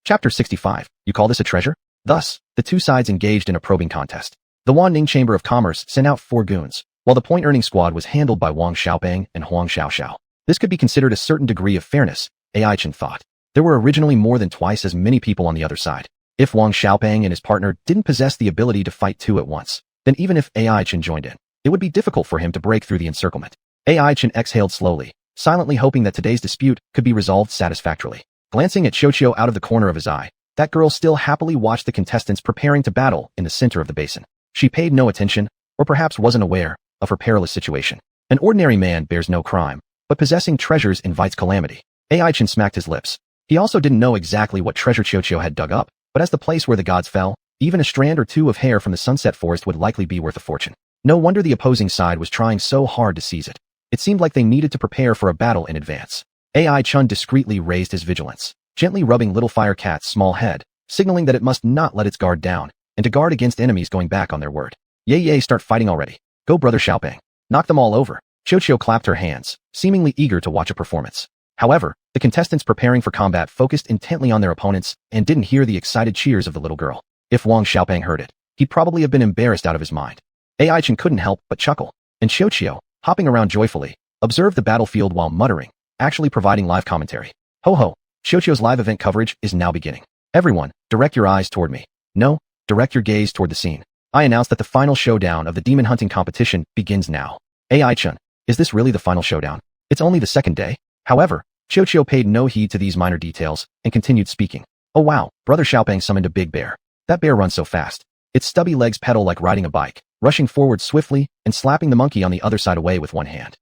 Chapter 65. You call this a treasure? Thus, the 2 sides engaged in a probing contest. The Wanning Chamber of Commerce sent out 4 goons, while the point-earning squad was handled by Wang Xiaopeng and Huang Xiaoxiao. This could be considered a certain degree of fairness, AI Chen thought. There were originally more than twice as many people on the other side. If Wang Xiaopeng and his partner didn't possess the ability to fight 2 at once, then even if AI Chen joined in, it would be difficult for him to break through the encirclement. AI Chen exhaled slowly, silently hoping that today's dispute could be resolved satisfactorily. Glancing at Xiaoqiu out of the corner of his eye, that girl still happily watched the contestants preparing to battle in the center of the basin. She paid no attention, or perhaps wasn't aware, of her perilous situation. An ordinary man bears no crime, but possessing treasures invites calamity. AI Chen smacked his lips. He also didn't know exactly what treasure Xiaoqiu had dug up, but as the place where the gods fell, even a strand or 2 of hair from the sunset forest would likely be worth a fortune. No wonder the opposing side was trying so hard to seize it. It seemed like they needed to prepare for a battle in advance. AI Chun discreetly raised his vigilance, gently rubbing Little Fire Cat's small head, signaling that it must not let its guard down, and to guard against enemies going back on their word. Yay, start fighting already. Go, Brother Xiaopeng. Knock them all over. Xiaoqiu clapped her hands, seemingly eager to watch a performance. However, the contestants preparing for combat focused intently on their opponents and didn't hear the excited cheers of the little girl. If Wang Xiaopeng heard it, he'd probably have been embarrassed out of his mind. AI Chen couldn't help but chuckle, and Xiaoqiu, hopping around joyfully, observed the battlefield while muttering, actually providing live commentary. Ho ho, Xiaoqiu's live event coverage is now beginning. Everyone, direct your eyes toward me. No, direct your gaze toward the scene. I announce that the final showdown of the demon hunting competition begins now. AI Chen, is this really the final showdown? It's only the 2nd day. However, Xiaoqiu paid no heed to these minor details and continued speaking. Oh wow, Brother Xiaopeng summoned a big bear. That bear runs so fast. Its stubby legs pedal like riding a bike, rushing forward swiftly and slapping the monkey on the other side away with one hand.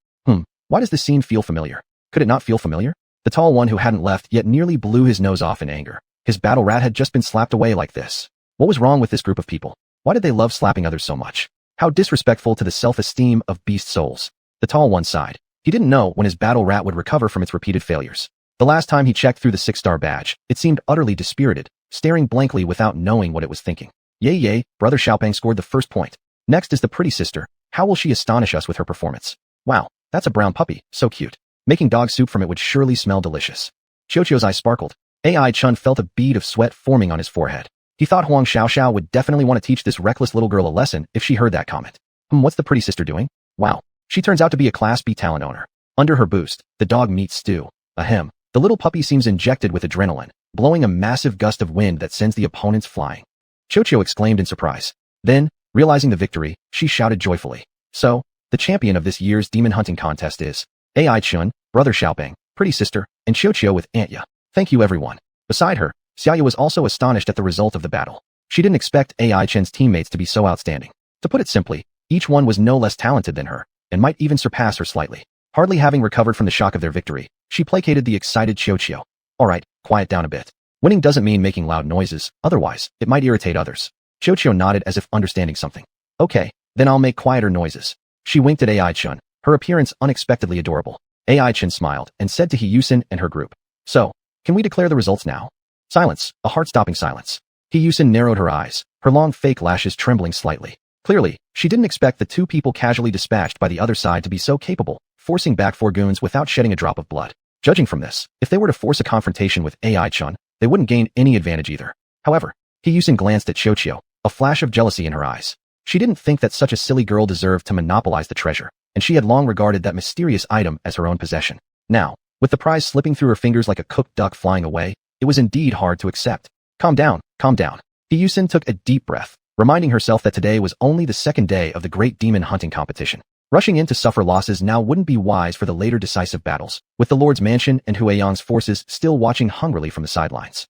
Why does this scene feel familiar? Could it not feel familiar? The tall one who hadn't left yet nearly blew his nose off in anger. His battle rat had just been slapped away like this. What was wrong with this group of people? Why did they love slapping others so much? How disrespectful to the self-esteem of beast souls. The tall one sighed. He didn't know when his battle rat would recover from its repeated failures. The last time he checked through the 6-star badge, it seemed utterly dispirited, staring blankly without knowing what it was thinking. Yay, Brother Xiaopeng scored the first point. Next is the pretty sister. How will she astonish us with her performance? Wow, that's a brown puppy, so cute. Making dog soup from it would surely smell delicious. Xiaoqiu's eyes sparkled. AI Chun felt a bead of sweat forming on his forehead. He thought Huang Xiaoxiao would definitely want to teach this reckless little girl a lesson if she heard that comment. What's the pretty sister doing? Wow, she turns out to be a Class B talent owner. Under her boost, the dog meets stew. Ahem. The little puppy seems injected with adrenaline, blowing a massive gust of wind that sends the opponents flying. Xiaoqiu exclaimed in surprise. Then, realizing the victory, she shouted joyfully. So, the champion of this year's demon hunting contest is AI Chun, Brother Xiaopeng, Pretty Sister, and Xiaoqiu with xianxia. Thank you everyone. Beside her, Xiaoyu was also astonished at the result of the battle. She didn't expect AI Chen's teammates to be so outstanding. To put it simply, each one was no less talented than her, and might even surpass her slightly. Hardly having recovered from the shock of their victory, she placated the excited Xiaoqiu. Alright, quiet down a bit. Winning doesn't mean making loud noises, otherwise, it might irritate others. Xiaoqiu nodded as if understanding something. Okay, then I'll make quieter noises. She winked at AI Chun, her appearance unexpectedly adorable. AI Chun smiled and said to Hiyusin and her group. So, can we declare the results now? Silence, a heart-stopping silence. Hiyusin narrowed her eyes, her long fake lashes trembling slightly. Clearly, she didn't expect the 2 people casually dispatched by the other side to be so capable, forcing back 4 goons without shedding a drop of blood. Judging from this, if they were to force a confrontation with AI Chun, they wouldn't gain any advantage either. However, Hiyusin glanced at Xiaoqiu, a flash of jealousy in her eyes. She didn't think that such a silly girl deserved to monopolize the treasure, and she had long regarded that mysterious item as her own possession. Now, with the prize slipping through her fingers like a cooked duck flying away, it was indeed hard to accept. Calm down, calm down. Hiyusin took a deep breath, reminding herself that today was only the second day of the great demon hunting competition. Rushing in to suffer losses now wouldn't be wise for the later decisive battles, with the Lord's mansion and Huiyang's forces still watching hungrily from the sidelines.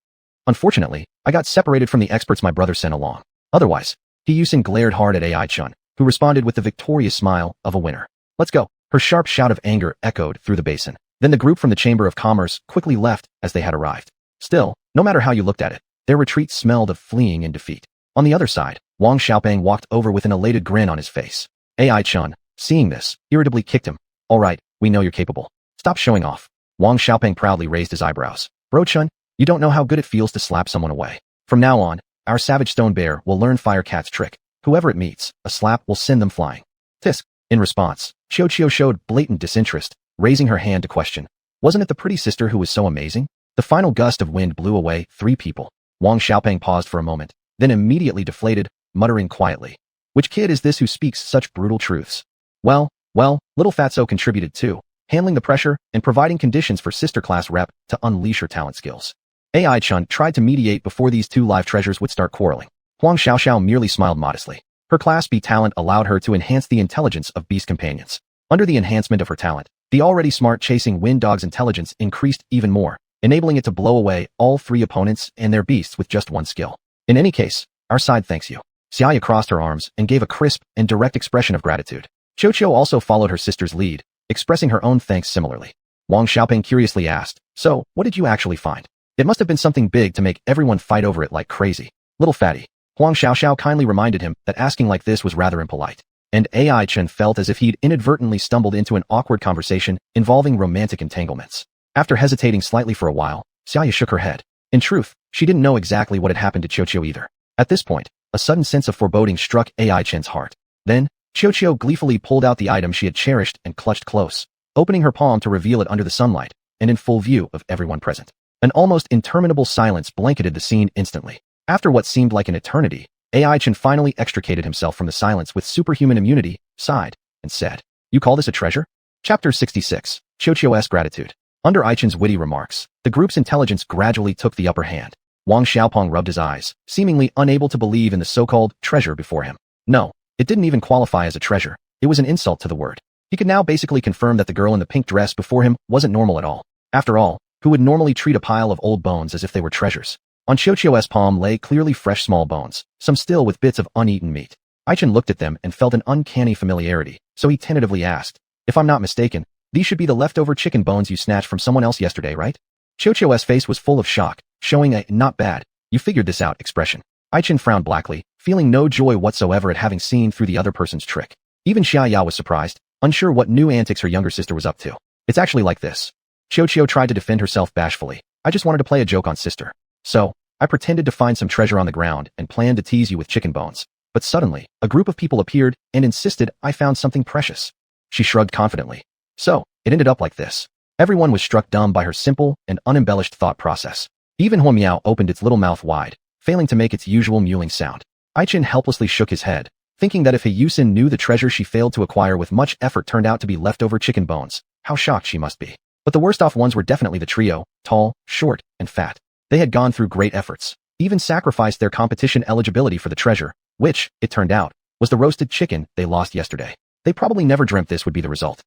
Unfortunately, I got separated from the experts my brother sent along. Otherwise, Hiyusin glared hard at Ai-chun, who responded with the victorious smile of a winner. Let's go. Her sharp shout of anger echoed through the basin. Then the group from the Chamber of Commerce quickly left as they had arrived. Still, no matter how you looked at it, their retreat smelled of fleeing in defeat. On the other side, Wang Xiaopeng walked over with an elated grin on his face. Ai-chun, seeing this, irritably kicked him. All right, we know you're capable. Stop showing off. Wang Xiaopeng proudly raised his eyebrows. Bro-chun, you don't know how good it feels to slap someone away. From now on, our savage stone bear will learn Fire Cat's trick. Whoever it meets, a slap will send them flying. Tisk. In response, Xiao showed blatant disinterest, raising her hand to question. Wasn't it the pretty sister who was so amazing? The final gust of wind blew away 3 people. Wang Xiaopeng paused for a moment, then immediately deflated, muttering quietly. Which kid is this who speaks such brutal truths? Well, little Fatso contributed too, handling the pressure and providing conditions for sister class rep to unleash her talent skills. Ai-chun tried to mediate before these 2 live treasures would start quarreling. Huang Xiaoxiao merely smiled modestly. Her Class B talent allowed her to enhance the intelligence of beast companions. Under the enhancement of her talent, the already smart chasing wind dog's intelligence increased even more, enabling it to blow away all 3 opponents and their beasts with just 1 skill. In any case, our side thanks you. Xiaxia crossed her arms and gave a crisp and direct expression of gratitude. Qiu also followed her sister's lead, expressing her own thanks similarly. Wang Xiaopeng curiously asked, so, what did you actually find? It must have been something big to make everyone fight over it like crazy. Little fatty. Huang Xiaoxiao kindly reminded him that asking like this was rather impolite, and Ai-chun felt as if he'd inadvertently stumbled into an awkward conversation involving romantic entanglements. After hesitating slightly for a while, Xiaxia shook her head. In truth, she didn't know exactly what had happened to Qiu either. At this point, a sudden sense of foreboding struck Ai-chun's heart. Then, Qiu gleefully pulled out the item she had cherished and clutched close, opening her palm to reveal it under the sunlight, and in full view of everyone present. An almost interminable silence blanketed the scene instantly. After what seemed like an eternity, Ai-chun finally extricated himself from the silence with superhuman immunity, sighed, and said, You call this a treasure? Chapter 66, Qiu's Gratitude. Under Ai-chun's witty remarks, the group's intelligence gradually took the upper hand. Wang Xiaopeng rubbed his eyes, seemingly unable to believe in the so-called treasure before him. No, it didn't even qualify as a treasure. It was an insult to the word. He could now basically confirm that the girl in the pink dress before him wasn't normal at all. After all, who would normally treat a pile of old bones as if they were treasures? On Qiu's palm lay clearly fresh small bones, some still with bits of uneaten meat. Ai-chun looked at them and felt an uncanny familiarity, so he tentatively asked, If I'm not mistaken, these should be the leftover chicken bones you snatched from someone else yesterday, right? Qiu's face was full of shock, showing a not bad, you figured this out expression. Ai-chun frowned blackly, feeling no joy whatsoever at having seen through the other person's trick. Even Xiaxia was surprised, unsure what new antics her younger sister was up to. It's actually like this. Qiu tried to defend herself bashfully. I just wanted to play a joke on sister. So, I pretended to find some treasure on the ground and planned to tease you with chicken bones. But suddenly, a group of people appeared and insisted I found something precious. She shrugged confidently. So, it ended up like this. Everyone was struck dumb by her simple and unembellished thought process. Even Huo Miao opened its little mouth wide, failing to make its usual mewling sound. Ai-chun helplessly shook his head, thinking that if Hiyusin knew the treasure she failed to acquire with much effort turned out to be leftover chicken bones, how shocked she must be. But the worst off ones were definitely the trio, tall, short, and fat. They had gone through great efforts, even sacrificed their competition eligibility for the treasure, which, it turned out, was the roasted chicken they lost yesterday. They probably never dreamt this would be the result.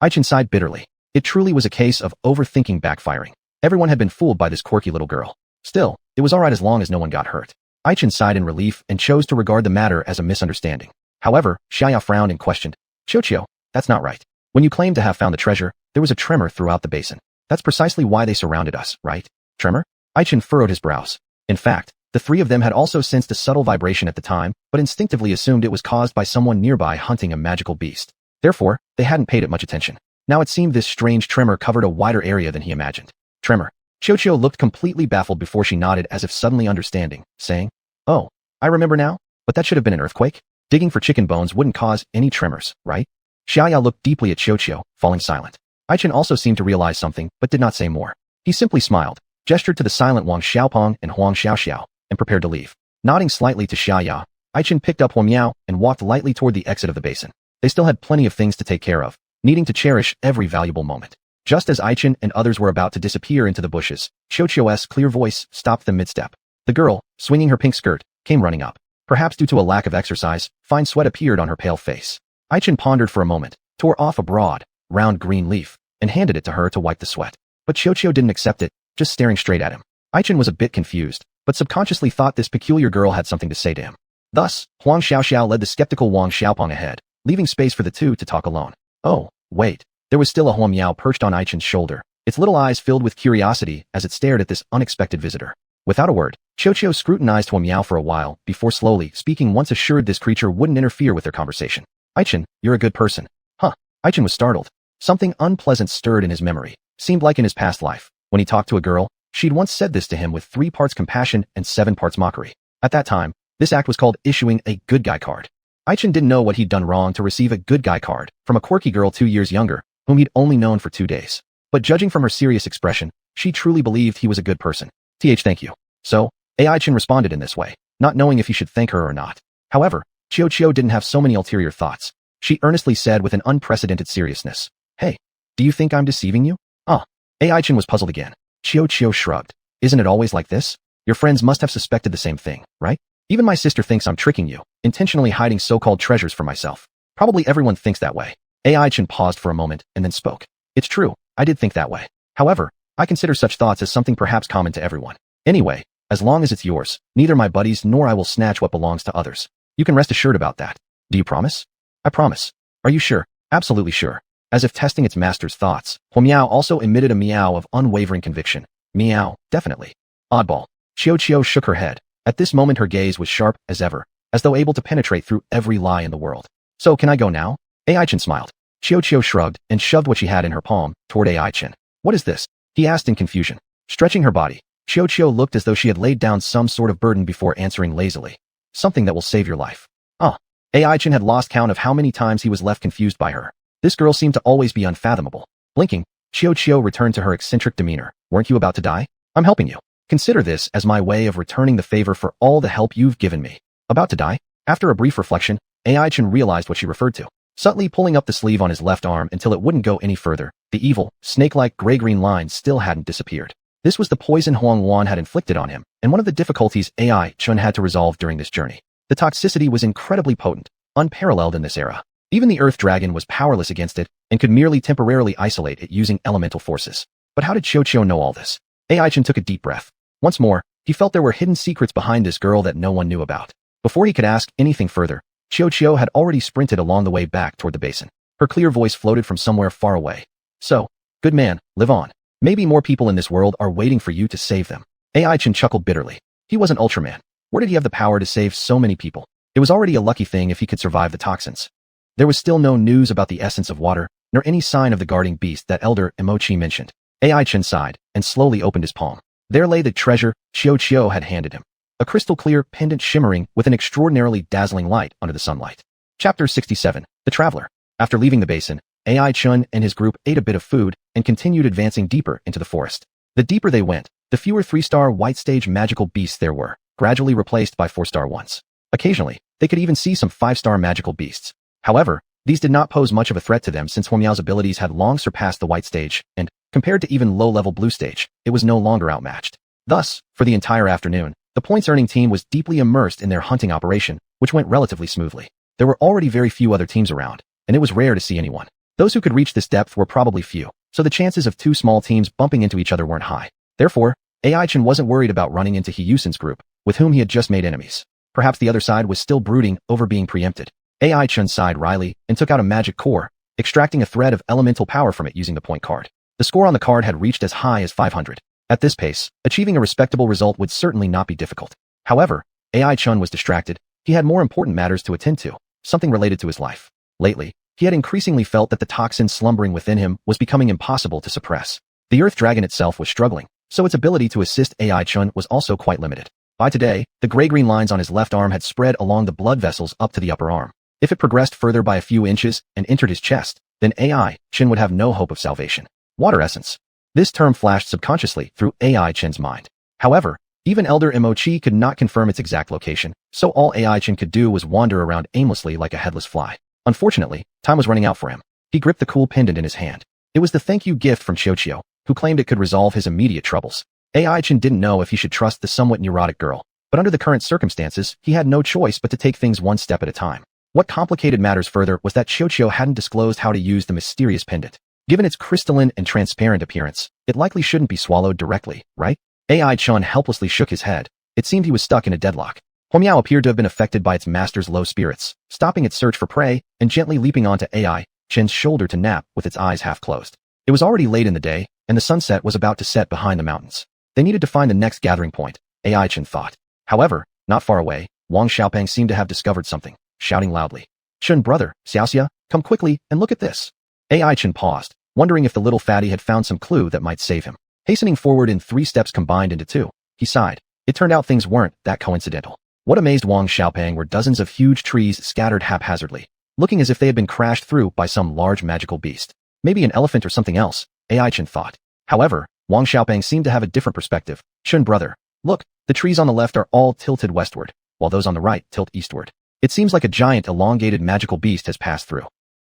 Ai-chun sighed bitterly. It truly was a case of overthinking backfiring. Everyone had been fooled by this quirky little girl. Still, it was alright as long as no one got hurt. Ai-chun sighed in relief and chose to regard the matter as a misunderstanding. However, Xiaxia frowned and questioned. Qiu, that's not right. When you claimed to have found the treasure, there was a tremor throughout the basin. That's precisely why they surrounded us, right? Tremor? Ai-chun furrowed his brows. In fact, the 3 of them had also sensed a subtle vibration at the time, but instinctively assumed it was caused by someone nearby hunting a magical beast. Therefore, they hadn't paid it much attention. Now it seemed this strange tremor covered a wider area than he imagined. Tremor. Qiu looked completely baffled before she nodded as if suddenly understanding, saying, Oh, I remember now, but that should have been an earthquake. Digging for chicken bones wouldn't cause any tremors, right? Xiaxia looked deeply at Qiu, falling silent. Ai-chun also seemed to realize something, but did not say more. He simply smiled, gestured to the silent Wang Xiaopeng and Huang Xiaoxiao, and prepared to leave. Nodding slightly to Xiaxia, Aichin picked up Huamiao and walked lightly toward the exit of the basin. They still had plenty of things to take care of, needing to cherish every valuable moment. Just as Aichin and others were about to disappear into the bushes, Xiaoqiu's clear voice stopped them mid-step. The girl, swinging her pink skirt, came running up. Perhaps due to a lack of exercise, fine sweat appeared on her pale face. Aichin pondered for a moment, tore off a broad, round green leaf, and handed it to her to wipe the sweat. But Xiaoqiu didn't accept it, just staring straight at him. Aichin was a bit confused, but subconsciously thought this peculiar girl had something to say to him. Thus, Huang Xiaoxiao led the skeptical Wang Xiaopeng ahead, leaving space for the two to talk alone. Oh, wait. There was still a Huamiao perched on Aichin's shoulder, its little eyes filled with curiosity as it stared at this unexpected visitor. Without a word, Xiaoqiu scrutinized Huamiao for a while before slowly speaking, once assured this creature wouldn't interfere with their conversation. Aichin, you're a good person. Huh. Aichin was startled. Something unpleasant stirred in his memory. Seemed like in his past life, when he talked to a girl, she'd once said this to him with 3 parts compassion and 7 parts mockery. At that time, this act was called issuing a good guy card. Aichin didn't know what he'd done wrong to receive a good guy card from a quirky girl 2 years younger, whom he'd only known for 2 days. But judging from her serious expression, she truly believed he was a good person. Thank you. So, Aichin responded in this way, not knowing if he should thank her or not. However, Xiaoqiu didn't have so many ulterior thoughts. She earnestly said with an unprecedented seriousness, Hey, do you think I'm deceiving you? Aichin was puzzled again. Xiaoqiu shrugged. Isn't it always like this? Your friends must have suspected the same thing, right? Even my sister thinks I'm tricking you, intentionally hiding so-called treasures from myself. Probably everyone thinks that way. Aichin paused for a moment and then spoke. It's true, I did think that way. However, I consider such thoughts as something perhaps common to everyone. Anyway, as long as it's yours, neither my buddies nor I will snatch what belongs to others. You can rest assured about that. Do you promise? I promise. Are you sure? Absolutely sure. As if testing its master's thoughts, Huamiao also emitted a meow of unwavering conviction. Meow, definitely. Oddball. Xiaoqiu shook her head. At this moment her gaze was sharp as ever, as though able to penetrate through every lie in the world. So can I go now? Aichin smiled. Xiaoqiu shrugged and shoved what she had in her palm toward Aichin. What is this? He asked in confusion. Stretching her body, Xiaoqiu looked as though she had laid down some sort of burden before answering lazily. Something that will save your life. Aichin had lost count of how many times he was left confused by her. This girl seemed to always be unfathomable. Blinking, Xiaoqiu returned to her eccentric demeanor. Weren't you about to die? I'm helping you. Consider this as my way of returning the favor for all the help you've given me. About to die? After a brief reflection, Aichin realized what she referred to. Subtly pulling up the sleeve on his left arm until it wouldn't go any further, the evil, snake-like gray-green lines still hadn't disappeared. This was the poison xuanhuan had inflicted on him, and one of the difficulties Aichin had to resolve during this journey. The toxicity was incredibly potent, unparalleled in this era. Even the Earth Dragon was powerless against it and could merely temporarily isolate it using elemental forces. But how did Xiaoqiu know all this? Aichin took a deep breath. Once more, he felt there were hidden secrets behind this girl that no one knew about. Before he could ask anything further, Xiaoqiu had already sprinted along the way back toward the basin. Her clear voice floated from somewhere far away. So, good man, live on. Maybe more people in this world are waiting for you to save them. Aichin chuckled bitterly. He was an Ultraman. Where did he have the power to save so many people? It was already a lucky thing if he could survive the toxins. There was still no news about the essence of water, nor any sign of the guarding beast that Elder Emochi mentioned. Aichin sighed and slowly opened his palm. There lay the treasure Xiaoqiu had handed him. A crystal-clear pendant shimmering with an extraordinarily dazzling light under the sunlight. Chapter 67. The Traveler. After leaving the basin, Aichin and his group ate a bit of food and continued advancing deeper into the forest. The deeper they went, the fewer 3-star white stage magical beasts there were, gradually replaced by 4-star ones. Occasionally, they could even see some 5-star magical beasts. However, these did not pose much of a threat to them since Huamiao's abilities had long surpassed the white stage, and, compared to even low-level blue stage, it was no longer outmatched. Thus, for the entire afternoon, the points-earning team was deeply immersed in their hunting operation, which went relatively smoothly. There were already very few other teams around, and it was rare to see anyone. Those who could reach this depth were probably few, so the chances of 2 small teams bumping into each other weren't high. Therefore, Aichin wasn't worried about running into Hiyusen's group, with whom he had just made enemies. Perhaps the other side was still brooding over being preempted. Aichin sighed wryly and took out a magic core, extracting a thread of elemental power from it using the point card. The score on the card had reached as high as 500. At this pace, achieving a respectable result would certainly not be difficult. However, Aichin was distracted. He had more important matters to attend to, something related to his life. Lately, he had increasingly felt that the toxin slumbering within him was becoming impossible to suppress. The Earth Dragon itself was struggling, so its ability to assist Aichin was also quite limited. By today, the gray-green lines on his left arm had spread along the blood vessels up to the upper arm. If it progressed further by a few inches and entered his chest, then Aichin would have no hope of salvation. Water essence. This term flashed subconsciously through Aichin's mind. However, even Elder Emochi could not confirm its exact location, so all AI Chin could do was wander around aimlessly like a headless fly. Unfortunately, time was running out for him. He gripped the cool pendant in his hand. It was the thank you gift from Xiaoqiu, who claimed it could resolve his immediate troubles. AI Chin didn't know if he should trust the somewhat neurotic girl, but under the current circumstances, he had no choice but to take things one step at a time. What complicated matters further was that Xiaoqiu hadn't disclosed how to use the mysterious pendant. Given its crystalline and transparent appearance, it likely shouldn't be swallowed directly, right? AI Chun helplessly shook his head. It seemed he was stuck in a deadlock. Huomiao appeared to have been affected by its master's low spirits, stopping its search for prey and gently leaping onto AI Chin's shoulder to nap with its eyes half closed. It was already late in the day, and the sunset was about to set behind the mountains. They needed to find the next gathering point, AI Chin thought. However, not far away, Wang Xiaopeng seemed to have discovered something, shouting loudly. Chun brother, xiaxia, come quickly and look at this. AI Chin paused, wondering if the little fatty had found some clue that might save him. Hastening forward in 3 steps combined into 2, he sighed. It turned out things weren't that coincidental. What amazed Wang Xiaopeng were dozens of huge trees scattered haphazardly, looking as if they had been crashed through by some large magical beast. Maybe an elephant or something else, AI Chin thought. However, Wang Xiaopeng seemed to have a different perspective. Chun brother, look, the trees on the left are all tilted westward, while those on the right tilt eastward. It seems like a giant elongated magical beast has passed through.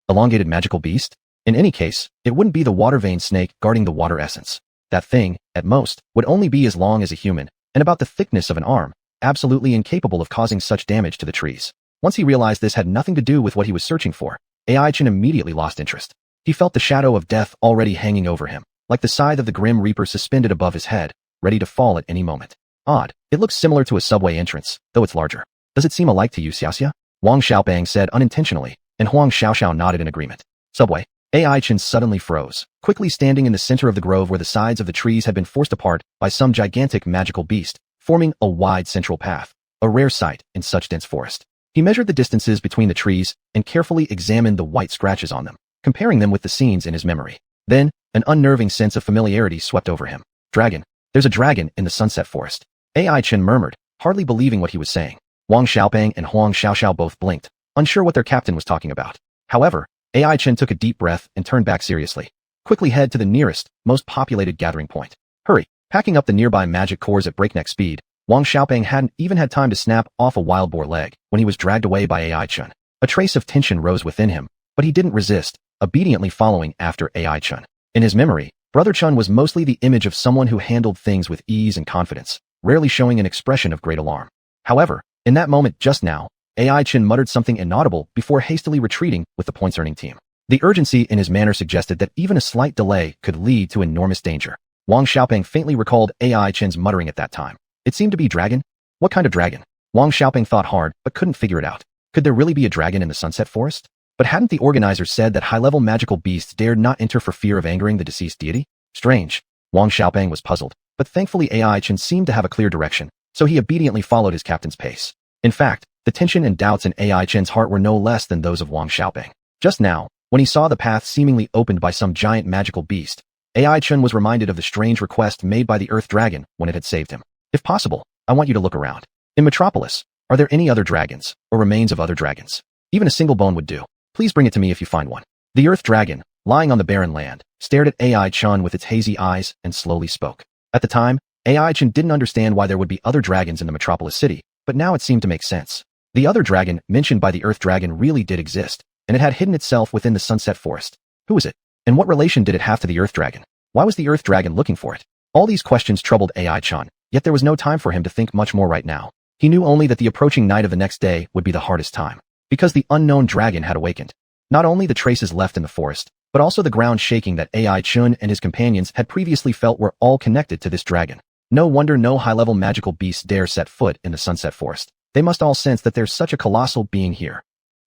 Elongated magical beast? In any case, it wouldn't be the water vein snake guarding the water essence. That thing, at most, would only be as long as a human, and about the thickness of an arm, absolutely incapable of causing such damage to the trees. Once he realized this had nothing to do with what he was searching for, AI Chin immediately lost interest. He felt the shadow of death already hanging over him, like the scythe of the Grim Reaper suspended above his head, ready to fall at any moment. Odd, it looks similar to a subway entrance, though it's larger. Does it seem alike to you, xiaxia? Wang Xiaopeng said unintentionally, and Huang Xiaoxiao nodded in agreement. Subway. AI Chin suddenly froze, quickly standing in the center of the grove where the sides of the trees had been forced apart by some gigantic magical beast, forming a wide central path, a rare sight in such dense forest. He measured the distances between the trees and carefully examined the white scratches on them, comparing them with the scenes in his memory. Then, an unnerving sense of familiarity swept over him. Dragon. There's a dragon in the sunset forest. AI Chin murmured, hardly believing what he was saying. Wang Xiaopeng and Huang Xiaoxiao both blinked, unsure what their captain was talking about. However, AI Chin took a deep breath and turned back seriously. Quickly head to the nearest, most populated gathering point. Hurry. Packing up the nearby magic cores at breakneck speed, Wang Xiaopeng hadn't even had time to snap off a wild boar leg when he was dragged away by AI Chun. A trace of tension rose within him, but he didn't resist, obediently following after AI Chun. In his memory, Brother Chun was mostly the image of someone who handled things with ease and confidence, rarely showing an expression of great alarm. However, in that moment just now, AI Chin muttered something inaudible before hastily retreating with the points-earning team. The urgency in his manner suggested that even a slight delay could lead to enormous danger. Wang Xiaopeng faintly recalled AI Chin's muttering at that time. It seemed to be dragon? What kind of dragon? Wang Xiaopeng thought hard, but couldn't figure it out. Could there really be a dragon in the Sunset Forest? But hadn't the organizers said that high-level magical beasts dared not enter for fear of angering the deceased deity? Strange. Wang Xiaopeng was puzzled, but thankfully AI Chin seemed to have a clear direction, so he obediently followed his captain's pace. In fact, the tension and doubts in AI Chin's heart were no less than those of Wang Xiaopeng. Just now, when he saw the path seemingly opened by some giant magical beast, AI Chin was reminded of the strange request made by the Earth Dragon when it had saved him. If possible, I want you to look around. In Metropolis, are there any other dragons, or remains of other dragons? Even a single bone would do. Please bring it to me if you find one. The Earth Dragon, lying on the barren land, stared at AI Chin with its hazy eyes and slowly spoke. At the time, AI Chin didn't understand why there would be other dragons in the Metropolis city, but now it seemed to make sense. The other dragon mentioned by the Earth Dragon really did exist, and it had hidden itself within the Sunset Forest. Who was it? And what relation did it have to the Earth Dragon? Why was the Earth Dragon looking for it? All these questions troubled AI Chin, yet there was no time for him to think much more right now. He knew only that the approaching night of the next day would be the hardest time, because the unknown dragon had awakened. Not only the traces left in the forest, but also the ground shaking that AI Chin and his companions had previously felt were all connected to this dragon. No wonder no high-level magical beasts dare set foot in the Sunset Forest. They must all sense that there's such a colossal being here.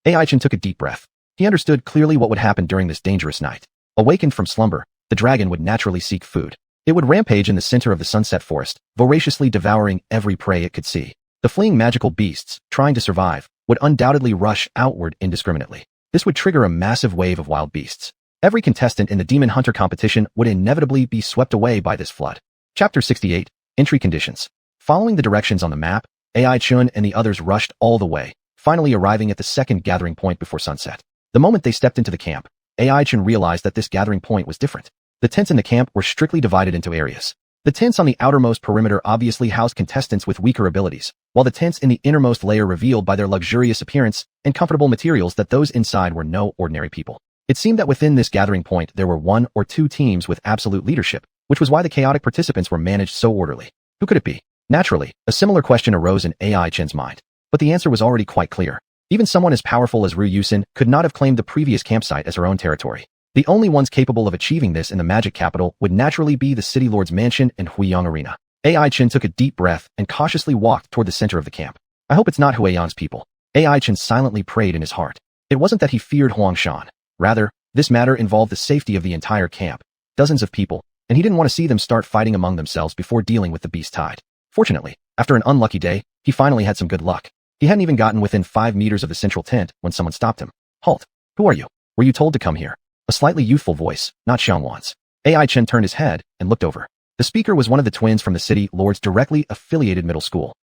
AI Chin took a deep breath. He understood clearly what would happen during this dangerous night. Awakened from slumber, the dragon would naturally seek food. It would rampage in the center of the Sunset Forest, voraciously devouring every prey it could see. The fleeing magical beasts, trying to survive, would undoubtedly rush outward indiscriminately. This would trigger a massive wave of wild beasts. Every contestant in the Demon Hunter competition would inevitably be swept away by this flood. Chapter 68, Entry Conditions. Following the directions on the map, AI Chin and the others rushed all the way, finally arriving at the second gathering point before sunset. The moment they stepped into the camp, AI Chin realized that this gathering point was different. The tents in the camp were strictly divided into areas. The tents on the outermost perimeter obviously housed contestants with weaker abilities, while the tents in the innermost layer revealed by their luxurious appearance and comfortable materials that those inside were no ordinary people. It seemed that within this gathering point there were 1 or 2 teams with absolute leadership, which was why the chaotic participants were managed so orderly. Who could it be? Naturally, a similar question arose in AI Chen's mind, but the answer was already quite clear. Even someone as powerful as Ru Yusin could not have claimed the previous campsite as her own territory. The only ones capable of achieving this in the magic capital would naturally be the City Lord's mansion and Huiyang Arena. AI Chen took a deep breath and cautiously walked toward the center of the camp. I hope it's not Huiyang's people. AI Chen silently prayed in his heart. It wasn't that he feared Huangshan. Rather, this matter involved the safety of the entire camp, dozens of people, and he didn't want to see them start fighting among themselves before dealing with the beast tide. Fortunately, after an unlucky day, he finally had some good luck. He hadn't even gotten within 5 meters of the central tent when someone stopped him. Halt! Who are you? Were you told to come here? A slightly youthful voice, not Xianhuan's. AI Chen turned his head and looked over. The speaker was one of the twins from the City Lord's directly affiliated middle school.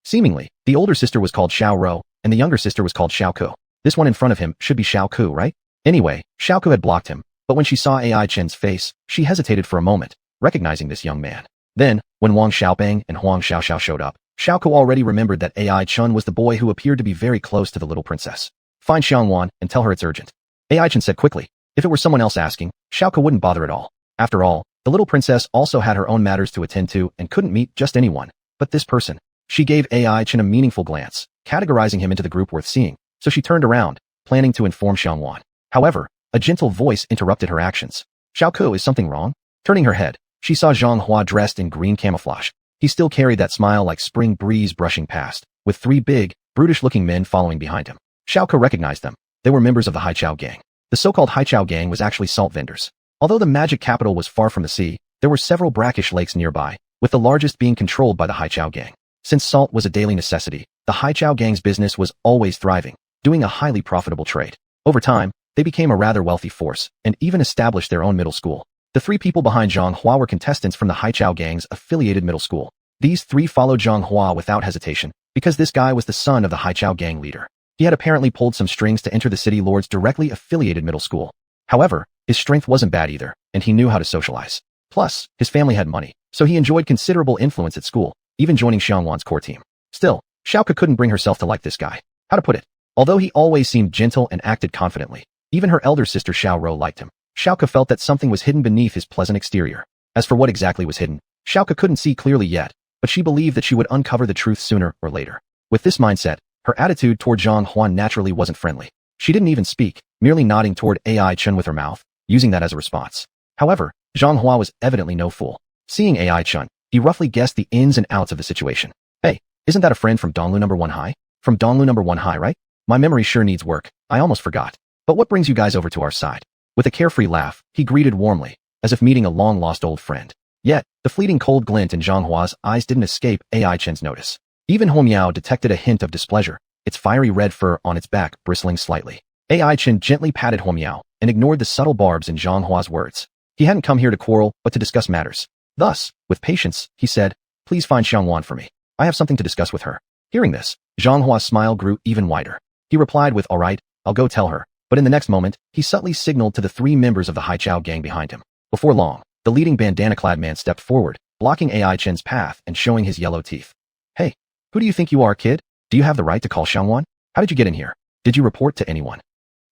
Seemingly, the older sister was called Xiao Ro, and the younger sister was called Xiao Ku. This one in front of him should be Xiao Ku, right? Anyway, Xiao Ku had blocked him, but when she saw AI Chen's face, she hesitated for a moment, recognizing this young man. Then, when Wang Xiaobang and Huang Xiaoxiao showed up, Xiao Ku already remembered that AI Chen was the boy who appeared to be very close to the little princess. Find Xianhuan and tell her it's urgent. AI Chen said quickly. If it were someone else asking, Xiao Ku wouldn't bother at all. After all, the little princess also had her own matters to attend to and couldn't meet just anyone. But this person. She gave AI Chen a meaningful glance, categorizing him into the group worth seeing, so she turned around, planning to inform Xianhuan. However, a gentle voice interrupted her actions. Xiao Ku, is something wrong? Turning her head, she saw Xianghua dressed in green camouflage. He still carried that smile like spring breeze brushing past, with 3 big, brutish-looking men following behind him. Xiao Ku recognized them. They were members of the Haichao gang. The so-called Haichao gang was actually salt vendors. Although the magic capital was far from the sea, there were several brackish lakes nearby, with the largest being controlled by the Haichao gang. Since salt was a daily necessity, the Haichao gang's business was always thriving, doing a highly profitable trade. Over time, they became a rather wealthy force, and even established their own middle school. The 3 people behind Zhang Hua were contestants from the Haichao gang's affiliated middle school. These 3 followed Zhang Hua without hesitation, because this guy was the son of the Haichao gang leader. He had apparently pulled some strings to enter the City Lord's directly affiliated middle school. However, his strength wasn't bad either, and he knew how to socialize. Plus, his family had money, so he enjoyed considerable influence at school, even joining Xianhuan's core team. Still, Xiao Ku couldn't bring herself to like this guy. How to put it? Although he always seemed gentle and acted confidently, even her elder sister Xiao Ro liked him. Xiao Ku felt that something was hidden beneath his pleasant exterior. As for what exactly was hidden, Xiao Ku couldn't see clearly yet, but she believed that she would uncover the truth sooner or later. With this mindset, her attitude toward Zhang Huan naturally wasn't friendly. She didn't even speak, merely nodding toward AI Chen with her mouth, using that as a response. However, Zhang Hua was evidently no fool. Seeing AI Chen, he roughly guessed the ins and outs of the situation. Hey, isn't that a friend from Donglu number 1 High? From Donglu number 1 High, right? My memory sure needs work. I almost forgot. But what brings you guys over to our side? With a carefree laugh, he greeted warmly, as if meeting a long-lost old friend. Yet, the fleeting cold glint in Zhang Hua's eyes didn't escape AI Chen's notice. Even Hou Miao detected a hint of displeasure, its fiery red fur on its back bristling slightly. AI Chen gently patted Hou Miao and ignored the subtle barbs in Zhang Hua's words. He hadn't come here to quarrel, but to discuss matters. Thus, with patience, he said, "Please find Xianhuan for me. I have something to discuss with her." Hearing this, Zhang Hua's smile grew even wider. He replied with, "All right, I'll go tell her." But in the next moment, he subtly signaled to the 3 members of the Haichao gang behind him. Before long, the leading bandana-clad man stepped forward, blocking AI Chen's path and showing his yellow teeth. "Hey, who do you think you are, kid? Do you have the right to call Xianhuan? How did you get in here? Did you report to anyone?"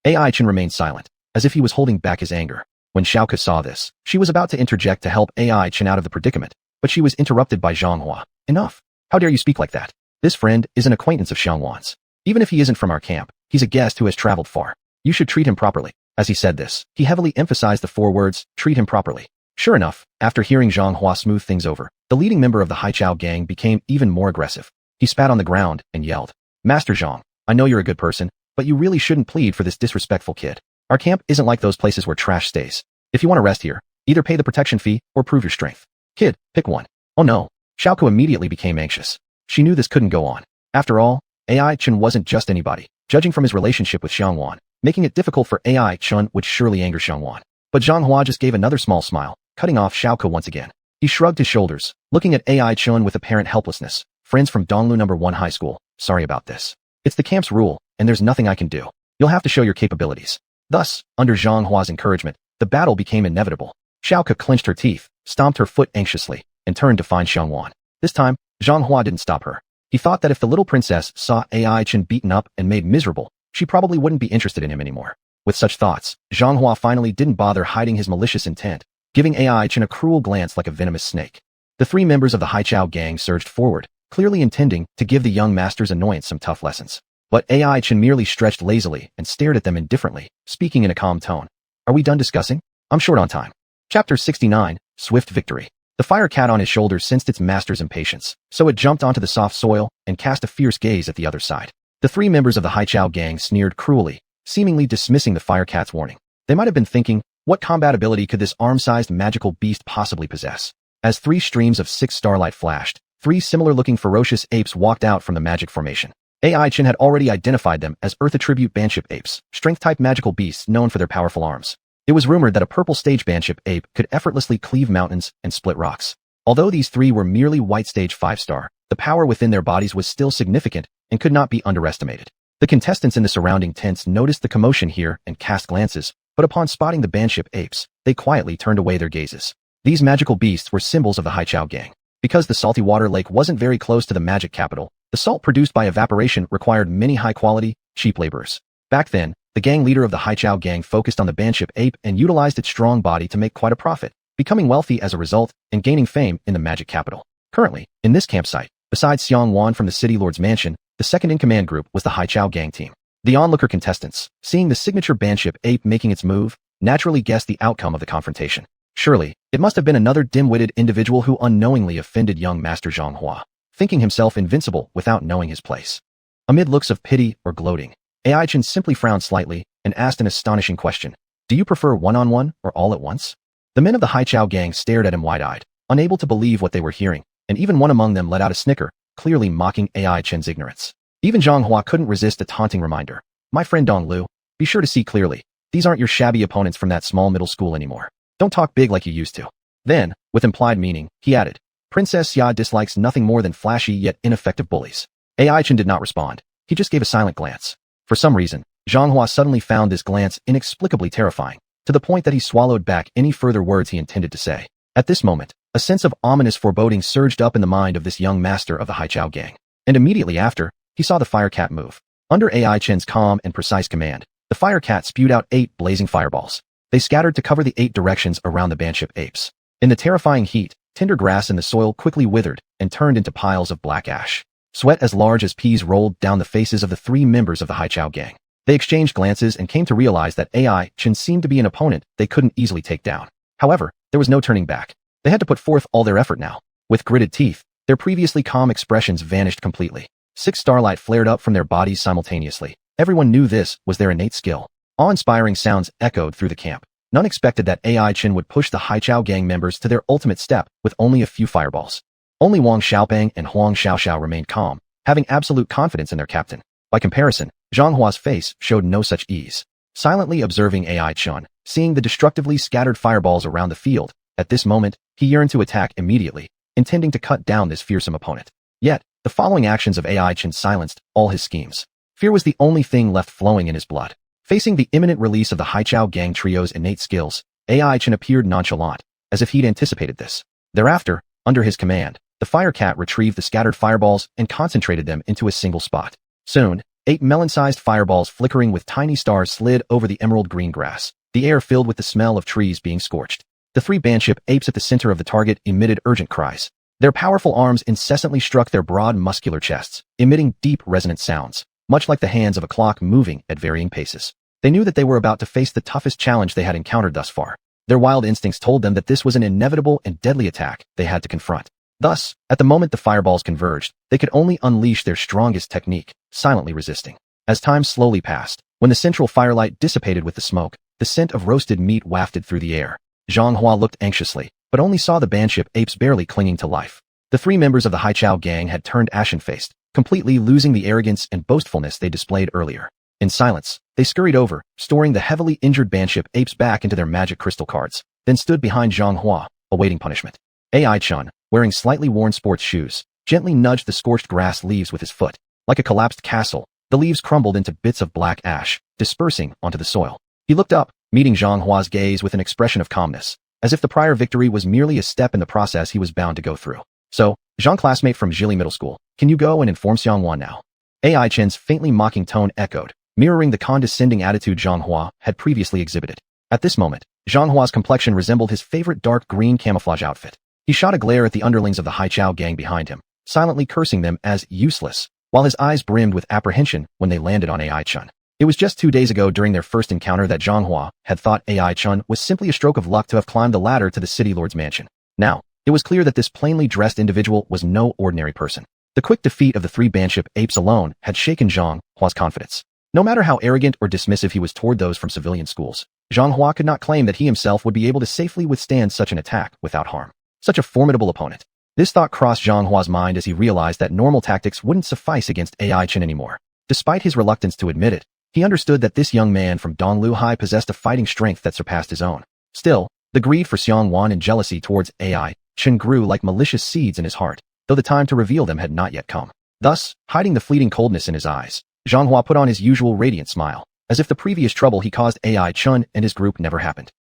AI Chen remained silent, as if he was holding back his anger. When Xiao Ku saw this, she was about to interject to help AI Chen out of the predicament, but she was interrupted by Zhang Hua. "Enough. How dare you speak like that? This friend is an acquaintance of Xianhuan's. Even if he isn't from our camp, he's a guest who has traveled far. You should treat him properly." As he said this, he heavily emphasized the 4 words, "treat him properly." Sure enough, after hearing Zhang Hua smooth things over, the leading member of the Haichao gang became even more aggressive. He spat on the ground and yelled, "Master Zhang, I know you're a good person, but you really shouldn't plead for this disrespectful kid. Our camp isn't like those places where trash stays. If you want to rest here, either pay the protection fee or prove your strength. Kid, pick one." Oh no. Xiao Ku immediately became anxious. She knew this couldn't go on. After all, AI Chen wasn't just anybody. Judging from his relationship with Xianhuan, making it difficult for AI Chen would surely anger Xianhuan. But Zhang Hua just gave another small smile, cutting off Xiao Ku once again. He shrugged his shoulders, looking at AI Chen with apparent helplessness. "Friends from Donglu number 1 High School, sorry about this. It's the camp's rule, and there's nothing I can do. You'll have to show your capabilities." Thus, under Zhang Hua's encouragement, the battle became inevitable. Xiao Ku clenched her teeth, stomped her foot anxiously, and turned to find Xianhuan. This time, Xianhua didn't stop her. He thought that if the little princess saw AI Chen beaten up and made miserable, she probably wouldn't be interested in him anymore. With such thoughts, Xianhua finally didn't bother hiding his malicious intent, giving AI Chen a cruel glance like a venomous snake. The three members of the Haichao gang surged forward, clearly intending to give the young master's annoyance some tough lessons. But AI Chen merely stretched lazily and stared at them indifferently, speaking in a calm tone. Are we done discussing? I'm short on time. Chapter 69, Swift Victory. The fire cat on his shoulder sensed its master's impatience, so it jumped onto the soft soil and cast a fierce gaze at the other side. The three members of the Haichao gang sneered cruelly, seemingly dismissing the fire cat's warning. They might have been thinking, what combat ability could this arm-sized magical beast possibly possess? As 3 streams of 6 starlight flashed, 3 similar-looking ferocious apes walked out from the magic formation. AI Chen had already identified them as Earth attribute Banship apes, strength-type magical beasts known for their powerful arms. It was rumored that a purple stage Banship ape could effortlessly cleave mountains and split rocks. Although these 3 were merely white stage 5-star, the power within their bodies was still significant and could not be underestimated. The contestants in the surrounding tents noticed the commotion here and cast glances, but upon spotting the Banship apes, they quietly turned away their gazes. These magical beasts were symbols of the Haichao gang. Because the salty water lake wasn't very close to the magic capital, the salt produced by evaporation required many high-quality, cheap laborers. Back then, the gang leader of the Haichao gang focused on the Banship ape and utilized its strong body to make quite a profit, becoming wealthy as a result and gaining fame in the magic capital. Currently, in this campsite, besides xuanhuan from the city lord's mansion, the second-in-command group was the Haichao gang team. The onlooker contestants, seeing the signature Banship ape making its move, naturally guessed the outcome of the confrontation. Surely, it must have been another dim-witted individual who unknowingly offended young Master Xianghua, thinking himself invincible without knowing his place. Amid looks of pity or gloating, AI Chen simply frowned slightly and asked an astonishing question. Do you prefer one-on-one or all at once? The men of the Haichao gang stared at him wide-eyed, unable to believe what they were hearing, and even one among them let out a snicker, clearly mocking AI Chen's ignorance. Even Xianghua couldn't resist a taunting reminder. My friend Dong Lu, be sure to see clearly. These aren't your shabby opponents from that small middle school anymore. Don't talk big like you used to. Then, with implied meaning, he added, Princess Xia dislikes nothing more than flashy yet ineffective bullies. AI Chen did not respond. He just gave a silent glance. For some reason, Xianghua suddenly found this glance inexplicably terrifying, to the point that he swallowed back any further words he intended to say. At this moment, a sense of ominous foreboding surged up in the mind of this young master of the Haichao gang. And immediately after, he saw the fire cat move. Under AI Chen's calm and precise command, the fire cat spewed out 8 blazing fireballs. They scattered to cover the 8 directions around the Banship apes. In the terrifying heat, tender grass in the soil quickly withered and turned into piles of black ash. Sweat as large as peas rolled down the faces of the 3 members of the Haichao gang. They exchanged glances and came to realize that AI Chen seemed to be an opponent they couldn't easily take down. However, there was no turning back. They had to put forth all their effort now. With gritted teeth, their previously calm expressions vanished completely. 6 starlight flared up from their bodies simultaneously. Everyone knew this was their innate skill. Awe-inspiring sounds echoed through the camp. None expected that AI Chen would push the Haichao gang members to their ultimate step with only a few fireballs. Only Wang Xiaopeng and Huang Xiaoxiao remained calm, having absolute confidence in their captain. By comparison, Zhanghua's face showed no such ease. Silently observing AI Chen, seeing the destructively scattered fireballs around the field, at this moment, he yearned to attack immediately, intending to cut down this fearsome opponent. Yet, the following actions of AI Chen silenced all his schemes. Fear was the only thing left flowing in his blood. Facing the imminent release of the Haichao gang trio's innate skills, AI Chen appeared nonchalant, as if he'd anticipated this. Thereafter, under his command, the fire cat retrieved the scattered fireballs and concentrated them into a single spot. Soon, 8 melon-sized fireballs flickering with tiny stars slid over the emerald green grass, the air filled with the smell of trees being scorched. The 3 Banship apes at the center of the target emitted urgent cries. Their powerful arms incessantly struck their broad muscular chests, emitting deep resonant sounds, much like the hands of a clock moving at varying paces. They knew that they were about to face the toughest challenge they had encountered thus far. Their wild instincts told them that this was an inevitable and deadly attack they had to confront. Thus, at the moment the fireballs converged, they could only unleash their strongest technique, silently resisting. As time slowly passed, when the central firelight dissipated with the smoke, the scent of roasted meat wafted through the air. Xianghua looked anxiously, but only saw the Banship apes barely clinging to life. The 3 members of the Haichao gang had turned ashen-faced, completely losing the arrogance and boastfulness they displayed earlier. In silence, they scurried over, storing the heavily injured Banship apes back into their magic crystal cards, then stood behind Xianghua, awaiting punishment. AI Chen, wearing slightly worn sports shoes, gently nudged the scorched grass leaves with his foot. Like a collapsed castle, the leaves crumbled into bits of black ash, dispersing onto the soil. He looked up, meeting Xianghua's gaze with an expression of calmness. as if the prior victory was merely a step in the process he was bound to go through. So, Jean classmate from Jili Middle School, can you go and inform Xianhuan now? AI Chen's faintly mocking tone echoed, mirroring the condescending attitude Xuanhuan had previously exhibited. At this moment, Xianhua's complexion resembled his favorite dark green camouflage outfit. He shot a glare at the underlings of the Haichao gang behind him, silently cursing them as useless, while his eyes brimmed with apprehension when they landed on AI Chun. It was just 2 days ago during their first encounter that Xuanhuan had thought AI Chun was simply a stroke of luck to have climbed the ladder to the city lord's mansion. Now, it was clear that this plainly dressed individual was no ordinary person. The quick defeat of the 3 bandship apes alone had shaken Xuanhua's confidence. No matter how arrogant or dismissive he was toward those from civilian schools, Xuanhuan could not claim that he himself would be able to safely withstand such an attack without harm. Such a formidable opponent. This thought crossed Xuanhua's mind as he realized that normal tactics wouldn't suffice against AI Chen anymore. Despite his reluctance to admit it, he understood that this young man from Donglu High possessed a fighting strength that surpassed his own. Still, the greed for Xianhuan and jealousy towards AI Chen grew like malicious seeds in his heart, though the time to reveal them had not yet come. Thus, hiding the fleeting coldness in his eyes, Xuanhuan put on his usual radiant smile, as if the previous trouble he caused AI Chun and his group never happened.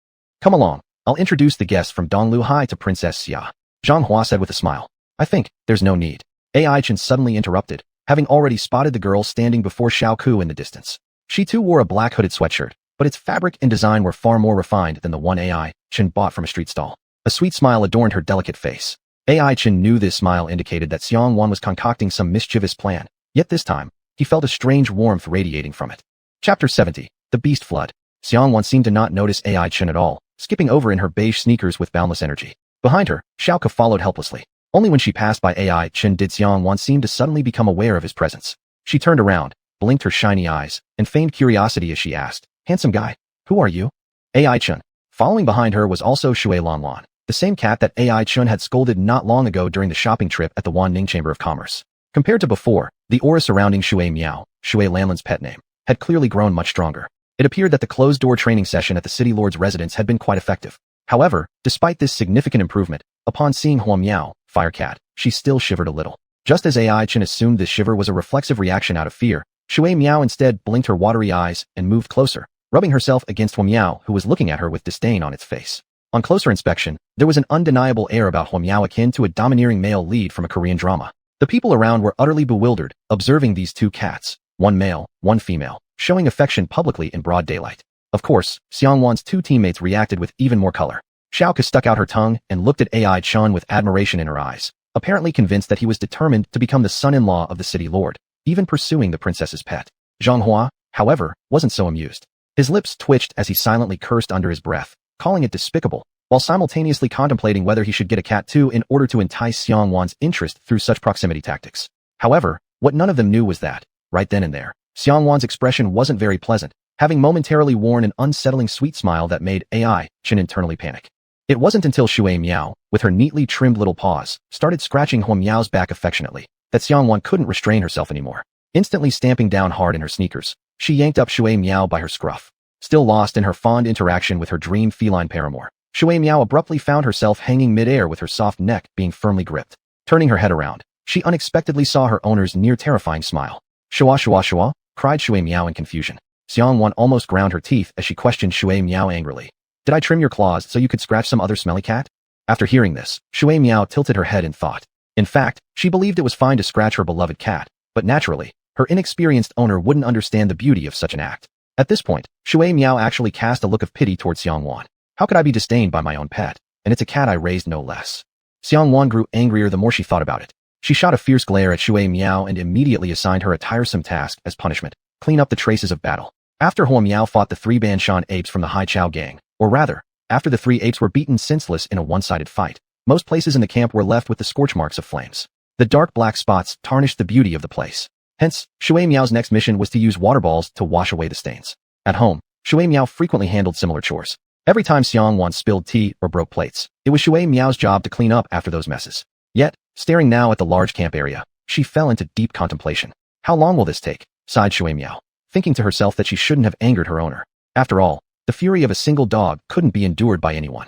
Come along, I'll introduce the guests from Donglu High to Princess Xia, Xuanhuan said with a smile. I think there's no need. AI Chen suddenly interrupted, having already spotted the girl standing before Xiao Ku in the distance. She too wore a black hooded sweatshirt, but its fabric and design were far more refined than the one AI Chen bought from a street stall. A sweet smile adorned her delicate face. AI Chen knew this smile indicated that Xianhuan was concocting some mischievous plan, yet this time, he felt a strange warmth radiating from it. Chapter 70. The Beast Flood. Xianhuan seemed to not notice AI Chen at all, skipping over in her beige sneakers with boundless energy. Behind her, Xiao Ke followed helplessly. Only when she passed by AI Chen did Xianhuan seem to suddenly become aware of his presence. She turned around, blinked her shiny eyes, and feigned curiosity as she asked, "Handsome guy, who are you?" AI Chen. Following behind her was also xuanhuan, the same cat that AI Chen had scolded not long ago during the shopping trip at the Wanning Chamber of Commerce. Compared to before, the aura surrounding Shui Miao, Shui Lanlin's pet name, had clearly grown much stronger. It appeared that the closed-door training session at the city lord's residence had been quite effective. However, despite this significant improvement, upon seeing Huo Miao, Fire Cat, she still shivered a little. Just as AI Chen assumed this shiver was a reflexive reaction out of fear, Shui Miao instead blinked her watery eyes and moved closer, rubbing herself against Huo Miao, who was looking at her with disdain on its face. On closer inspection, there was an undeniable air about Huo Miao akin to a domineering male lead from a Korean drama. The people around were utterly bewildered, observing these 2 cats, one male, one female, showing affection publicly in broad daylight. Of course, Xianhuan's 2 teammates reacted with even more color. Xiao Ke stuck out her tongue and looked at AI Chen with admiration in her eyes, apparently convinced that he was determined to become the son-in-law of the city lord, even pursuing the princess's pet. Xuanhuan, however, wasn't so amused. His lips twitched as he silently cursed under his breath, calling it despicable, while simultaneously contemplating whether he should get a cat too in order to entice Xianhuan's interest through such proximity tactics. However, what none of them knew was that, right then and there, Xianhuan's expression wasn't very pleasant, having momentarily worn an unsettling sweet smile that made AI Chen internally panic. It wasn't until Shui Miao, with her neatly trimmed little paws, started scratching Huo Miao's back affectionately, that Xianhuan couldn't restrain herself anymore. Instantly stamping down hard in her sneakers, she yanked up Shui Miao by her scruff. Still lost in her fond interaction with her dream feline paramour, Shui Miao abruptly found herself hanging mid-air with her soft neck being firmly gripped. Turning her head around, she unexpectedly saw her owner's near-terrifying smile. "Shua shua shua," cried Shui Miao in confusion. Xianhuan almost ground her teeth as she questioned Shui Miao angrily. "Did I trim your claws so you could scratch some other smelly cat?" After hearing this, Shui Miao tilted her head in thought. In fact, she believed it was fine to scratch her beloved cat, but naturally, her inexperienced owner wouldn't understand the beauty of such an act. At this point, Shui Miao actually cast a look of pity towards Xianhuan. How could I be disdained by my own pet? And it's a cat I raised no less. Xianhuan grew angrier the more she thought about it. She shot a fierce glare at Shui Miao and immediately assigned her a tiresome task as punishment: clean up the traces of battle. After Huo Miao fought the 3 Banshan apes from the Haichao gang, or rather, after the 3 apes were beaten senseless in a one-sided fight, most places in the camp were left with the scorch marks of flames. The dark black spots tarnished the beauty of the place. Hence, Shui Miao's next mission was to use water balls to wash away the stains. At home, Shui Miao frequently handled similar chores. Every time Xianhuan spilled tea or broke plates, it was Shui Miao's job to clean up after those messes. Yet, staring now at the large camp area, she fell into deep contemplation. How long will this take? Sighed Shui Miao, thinking to herself that she shouldn't have angered her owner. After all, the fury of a single dog couldn't be endured by anyone.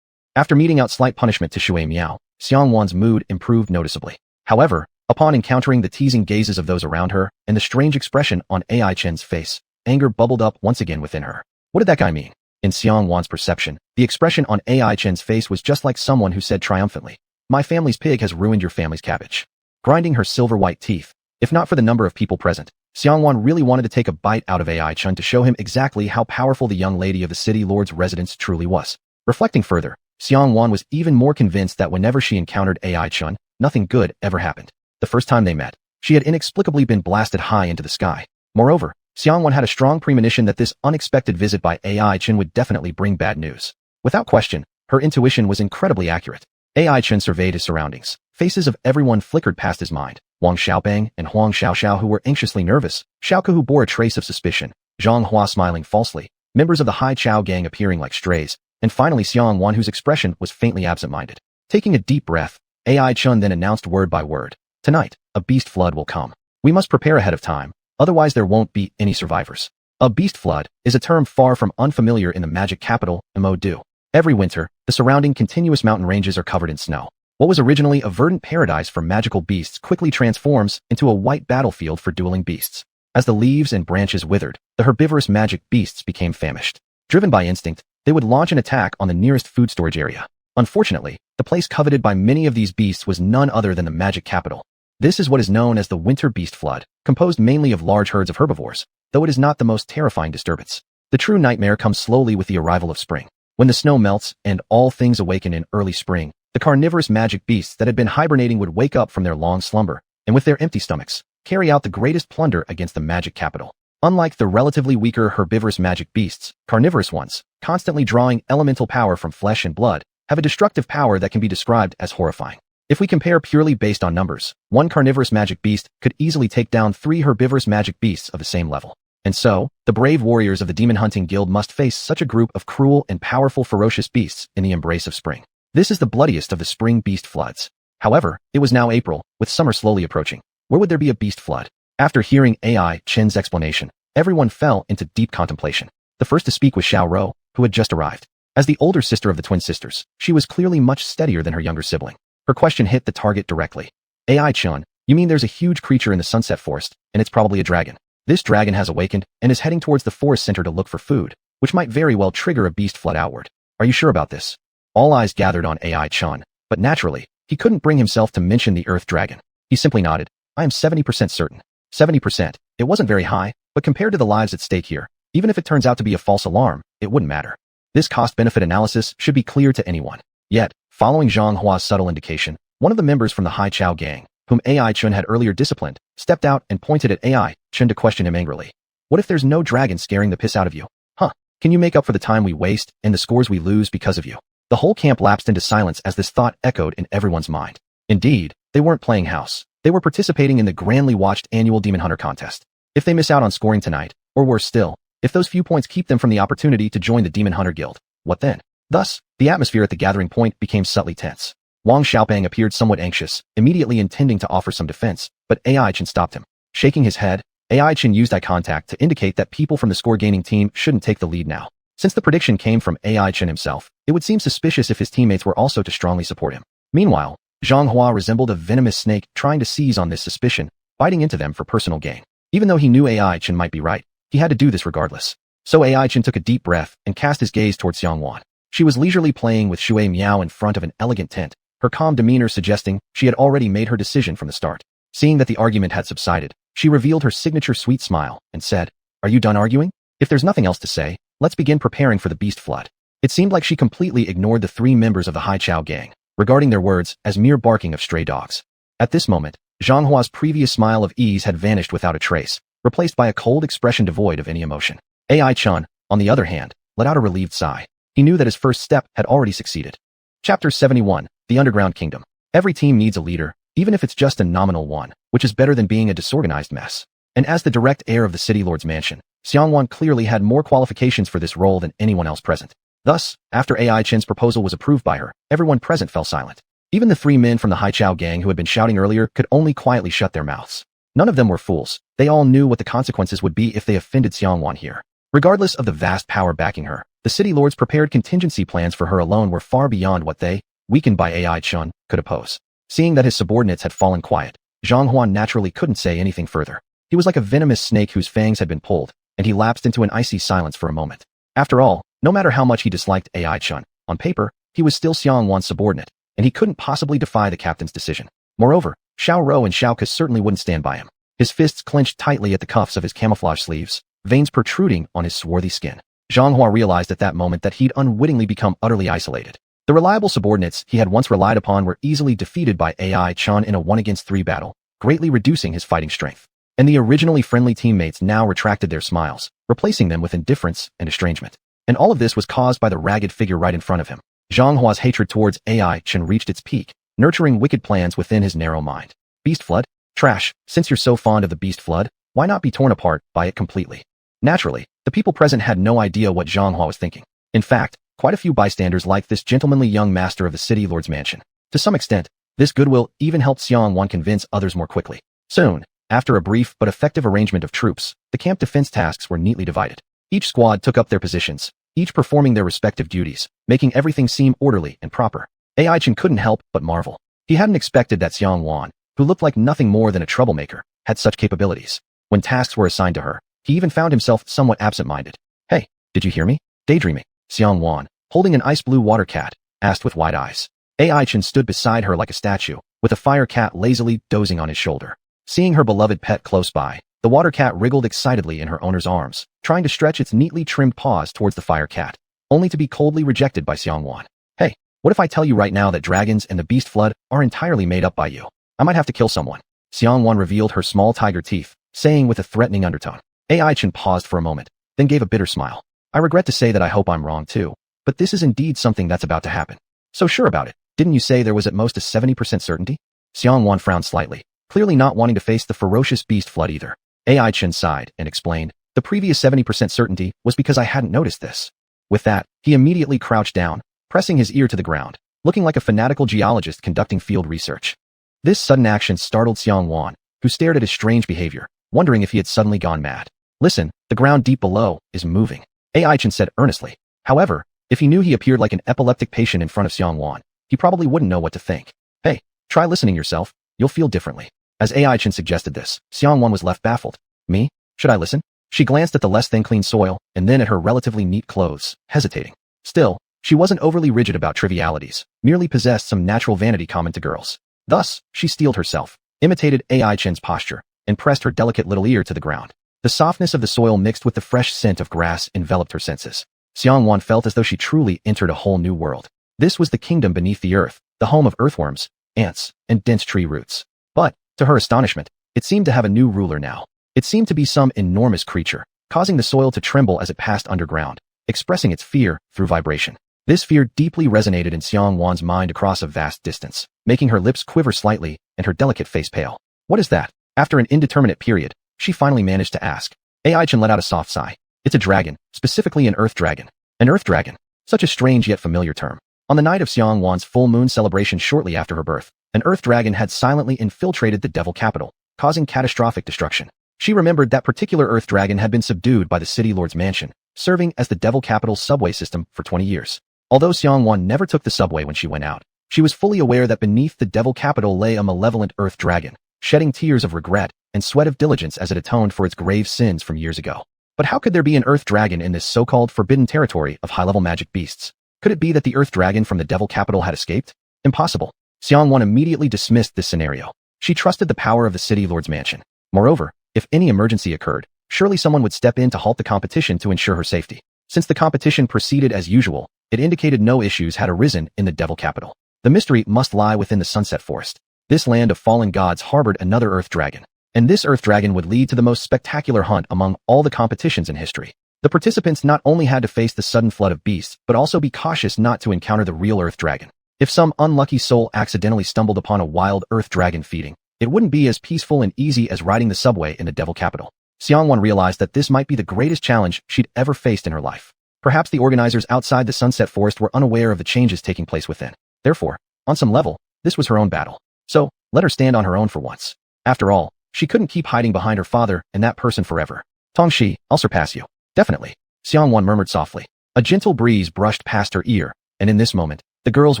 After meting out slight punishment to Shui Miao, Xianhuan's mood improved noticeably. However, upon encountering the teasing gazes of those around her and the strange expression on AI Chen's face, anger bubbled up once again within her. What did that guy mean? In Xianhuan's perception, the expression on AI Chen's face was just like someone who said triumphantly, "My family's pig has ruined your family's cabbage." Grinding her silver-white teeth, if not for the number of people present, Xianhuan really wanted to take a bite out of AI Chen to show him exactly how powerful the young lady of the city lord's residence truly was. Reflecting further, Xianhuan was even more convinced that whenever she encountered AI Chen, nothing good ever happened. The first time they met, she had inexplicably been blasted high into the sky. Moreover, Xianhuan had a strong premonition that this unexpected visit by AI Chen would definitely bring bad news. Without question, her intuition was incredibly accurate. AI Chen surveyed his surroundings. Faces of everyone flickered past his mind. Wang Xiaobang and Huang Xiaoxiao who were anxiously nervous, Xiaoke who bore a trace of suspicion, Zhang Hua smiling falsely, members of the Hai Chao gang appearing like strays, and finally Xianhuan whose expression was faintly absent-minded. Taking a deep breath, AI Chen then announced word by word, "Tonight, a beast flood will come. We must prepare ahead of time, otherwise there won't be any survivors." A beast flood is a term far from unfamiliar in the magic capital, Mo-Du. Every winter, the surrounding continuous mountain ranges are covered in snow. What was originally a verdant paradise for magical beasts quickly transforms into a white battlefield for dueling beasts. As the leaves and branches withered, the herbivorous magic beasts became famished. Driven by instinct, they would launch an attack on the nearest food storage area. Unfortunately, the place coveted by many of these beasts was none other than the magic capital. This is what is known as the winter beast flood, composed mainly of large herds of herbivores, though it is not the most terrifying disturbance. The true nightmare comes slowly with the arrival of spring. When the snow melts and all things awaken in early spring, the carnivorous magic beasts that had been hibernating would wake up from their long slumber, and with their empty stomachs, carry out the greatest plunder against the magic capital. Unlike the relatively weaker herbivorous magic beasts, carnivorous ones, constantly drawing elemental power from flesh and blood, have a destructive power that can be described as horrifying. If we compare purely based on numbers, one carnivorous magic beast could easily take down 3 herbivorous magic beasts of the same level. And so, the brave warriors of the Demon Hunting Guild must face such a group of cruel and powerful ferocious beasts in the embrace of spring. This is the bloodiest of the spring beast floods. However, it was now April, with summer slowly approaching. Where would there be a beast flood? After hearing AI Chen's explanation, everyone fell into deep contemplation. The first to speak was Xiao Rou, who had just arrived. As the older sister of the twin sisters, she was clearly much steadier than her younger sibling. Her question hit the target directly. AI Chen, you mean there's a huge creature in the Sunset Forest, and it's probably a dragon. This dragon has awakened and is heading towards the forest center to look for food, which might very well trigger a beast flood outward. Are you sure about this? All eyes gathered on AI Chen, but naturally, he couldn't bring himself to mention the Earth Dragon. He simply nodded. I am 70% certain. 70%. It wasn't very high, but compared to the lives at stake here, even if it turns out to be a false alarm, it wouldn't matter. This cost-benefit analysis should be clear to anyone. Yet, following Zhang Hua's subtle indication, one of the members from the Hai Chao gang, whom AI Chen had earlier disciplined, stepped out and pointed at AI Chen to question him angrily. What if there's no dragon scaring the piss out of you? Huh? Can you make up for the time we waste and the scores we lose because of you? The whole camp lapsed into silence as this thought echoed in everyone's mind. Indeed, they weren't playing house. They were participating in the grandly watched annual Demon Hunter contest. If they miss out on scoring tonight, or worse still, if those few points keep them from the opportunity to join the Demon Hunter Guild, what then? Thus, the atmosphere at the gathering point became subtly tense. Wang Xiaobang appeared somewhat anxious, immediately intending to offer some defense, but AI Chen stopped him. Shaking his head, AI Chen used eye contact to indicate that people from the score-gaining team shouldn't take the lead now. Since the prediction came from AI Chen himself, it would seem suspicious if his teammates were also to strongly support him. Meanwhile, Zhang Hua resembled a venomous snake trying to seize on this suspicion, biting into them for personal gain. Even though he knew AI Chen might be right, he had to do this regardless. So AI Chen took a deep breath and cast his gaze towards xuanhuan. She was leisurely playing with Shui Miao in front of an elegant tent, her calm demeanor suggesting she had already made her decision from the start. Seeing that the argument had subsided, she revealed her signature sweet smile and said, "Are you done arguing? If there's nothing else to say, let's begin preparing for the beast flood." It seemed like she completely ignored the 3 members of the Hai Chao gang, regarding their words as mere barking of stray dogs. At this moment, Zhang Hua's previous smile of ease had vanished without a trace, replaced by a cold expression devoid of any emotion. AI Chen, on the other hand, let out a relieved sigh. He knew that his first step had already succeeded. Chapter 71, The Underground Kingdom. Every team needs a leader, even if it's just a nominal one, which is better than being a disorganized mess. And as the direct heir of the city lord's mansion, Xianhuan clearly had more qualifications for this role than anyone else present. Thus, after AI Chen's proposal was approved by her, everyone present fell silent. Even the 3 men from the Hai Chao gang who had been shouting earlier could only quietly shut their mouths. None of them were fools. They all knew what the consequences would be if they offended Xianhuan here. Regardless of the vast power backing her, the city lord's prepared contingency plans for her alone were far beyond what they, weakened by AI Chen, could oppose. Seeing that his subordinates had fallen quiet, Zhang Huan naturally couldn't say anything further. He was like a venomous snake whose fangs had been pulled, and he lapsed into an icy silence for a moment. After all, No matter how much he disliked AI-Chun, on paper, he was still Xianhuan's subordinate, and he couldn't possibly defy the captain's decision. Moreover, Xiao Rou and Xiao Ke certainly wouldn't stand by him. His fists clenched tightly at the cuffs of his camouflage sleeves, veins protruding on his swarthy skin. Xuanhuan realized at that moment that he'd unwittingly become utterly isolated. The reliable subordinates he had once relied upon were easily defeated by AI-Chun in a 1-against-3 battle, greatly reducing his fighting strength. And the originally friendly teammates now retracted their smiles, replacing them with indifference and estrangement. And all of this was caused by the ragged figure right in front of him. Xianghua's hatred towards AI-Chun reached its peak, nurturing wicked plans within his narrow mind. Beast flood? Trash. Since you're so fond of the beast flood, why not be torn apart by it completely? Naturally, the people present had no idea what Xianghua was thinking. In fact, quite a few bystanders liked this gentlemanly young master of the city lord's mansion. To some extent, this goodwill even helped Xianhuan convince others more quickly. Soon, after a brief but effective arrangement of troops, the camp defense tasks were neatly divided. Each squad took up their positions, each performing their respective duties, making everything seem orderly and proper. AI-Chun couldn't help but marvel. He hadn't expected that Xianhuan, who looked like nothing more than a troublemaker, had such capabilities. When tasks were assigned to her, he even found himself somewhat absent-minded. "Hey, did you hear me?" Daydreaming. Xianhuan, holding an ice-blue water cat, asked with wide eyes. AI-Chun stood beside her like a statue, with a fire cat lazily dozing on his shoulder. Seeing her beloved pet close by, the water cat wriggled excitedly in her owner's arms, trying to stretch its neatly trimmed paws towards the fire cat, only to be coldly rejected by Xianhuan. "Hey, what if I tell you right now that dragons and the beast flood are entirely made up by you? I might have to kill someone." Xianhuan revealed her small tiger teeth, saying with a threatening undertone. AI-Chun paused for a moment, then gave a bitter smile. "I regret to say that I hope I'm wrong too, but this is indeed something that's about to happen." "So sure about it. Didn't you say there was at most a 70% certainty?" Xianhuan frowned slightly, clearly not wanting to face the ferocious beast flood either. AI-Chun sighed and explained, "The previous 70% certainty was because I hadn't noticed this." With that, he immediately crouched down, pressing his ear to the ground, looking like a fanatical geologist conducting field research. This sudden action startled Xianhuan, who stared at his strange behavior, wondering if he had suddenly gone mad. "Listen, the ground deep below is moving," AI-Chun said earnestly. However, if he knew he appeared like an epileptic patient in front of Xianhuan, he probably wouldn't know what to think. "Hey, try listening yourself. You'll feel differently." As AI-Chun suggested this, Xianhuan was left baffled. "Me? Should I listen?" She glanced at the less than clean soil, and then at her relatively neat clothes, hesitating. Still, she wasn't overly rigid about trivialities, merely possessed some natural vanity common to girls. Thus, she steeled herself, imitated AI-Chun's posture, and pressed her delicate little ear to the ground. The softness of the soil mixed with the fresh scent of grass enveloped her senses. Xianhuan felt as though she truly entered a whole new world. This was the kingdom beneath the earth, the home of earthworms, ants, and dense tree roots. But, to her astonishment, it seemed to have a new ruler now. It seemed to be some enormous creature, causing the soil to tremble as it passed underground, expressing its fear through vibration. This fear deeply resonated in Xianhuan's mind across a vast distance, making her lips quiver slightly and her delicate face pale. "What is that?" After an indeterminate period, she finally managed to ask. AI-Chun let out a soft sigh. "It's a dragon, specifically an earth dragon." An earth dragon? Such a strange yet familiar term. On the night of Xianhuan's full moon celebration shortly after her birth, an earth dragon had silently infiltrated the devil capital, causing catastrophic destruction. She remembered that particular earth dragon had been subdued by the city lord's mansion, serving as the devil capital's subway system for 20 years. Although Xianhuan never took the subway when she went out, she was fully aware that beneath the devil capital lay a malevolent earth dragon, shedding tears of regret and sweat of diligence as it atoned for its grave sins from years ago. But how could there be an earth dragon in this so-called forbidden territory of high-level magic beasts? Could it be that the earth dragon from the devil capital had escaped? Impossible. Xianhuan immediately dismissed this scenario. She trusted the power of the city lord's mansion. Moreover, if any emergency occurred, surely someone would step in to halt the competition to ensure her safety. Since the competition proceeded as usual, it indicated no issues had arisen in the devil capital. The mystery must lie within the Sunset Forest. This land of fallen gods harbored another earth dragon, and this earth dragon would lead to the most spectacular hunt among all the competitions in history. The participants not only had to face the sudden flood of beasts, but also be cautious not to encounter the real earth dragon. If some unlucky soul accidentally stumbled upon a wild earth dragon feeding, it wouldn't be as peaceful and easy as riding the subway in the devil capital. Xianhuan realized that this might be the greatest challenge she'd ever faced in her life. Perhaps the organizers outside the Sunset Forest were unaware of the changes taking place within. Therefore, on some level, this was her own battle. So, let her stand on her own for once. After all, she couldn't keep hiding behind her father and that person forever. "Tongshi, I'll surpass you." "Definitely," Xianhuan murmured softly. A gentle breeze brushed past her ear, and in this moment, the girl's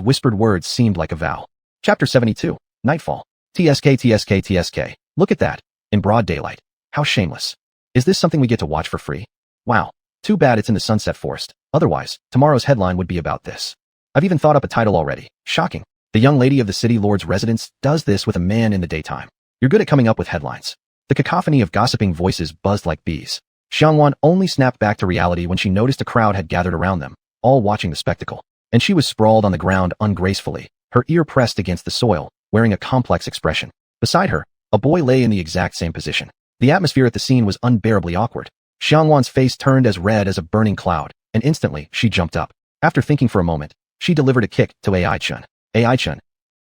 whispered words seemed like a vow. Chapter 72, Nightfall. TSK. Look at that. In broad daylight. How shameless. Is this something we get to watch for free? Wow. Too bad it's in the Sunset Forest. Otherwise, tomorrow's headline would be about this. I've even thought up a title already. Shocking. The young lady of the city lord's residence does this with a man in the daytime. You're good at coming up with headlines. The cacophony of gossiping voices buzzed like bees. Xianhuan only snapped back to reality when she noticed a crowd had gathered around them, all watching the spectacle. And she was sprawled on the ground ungracefully, her ear pressed against the soil, wearing a complex expression. Beside her, a boy lay in the exact same position. The atmosphere at the scene was unbearably awkward. Xianhuan's face turned as red as a burning cloud, and instantly she jumped up. After thinking for a moment, she delivered a kick to Ai-chun. Ai-chun.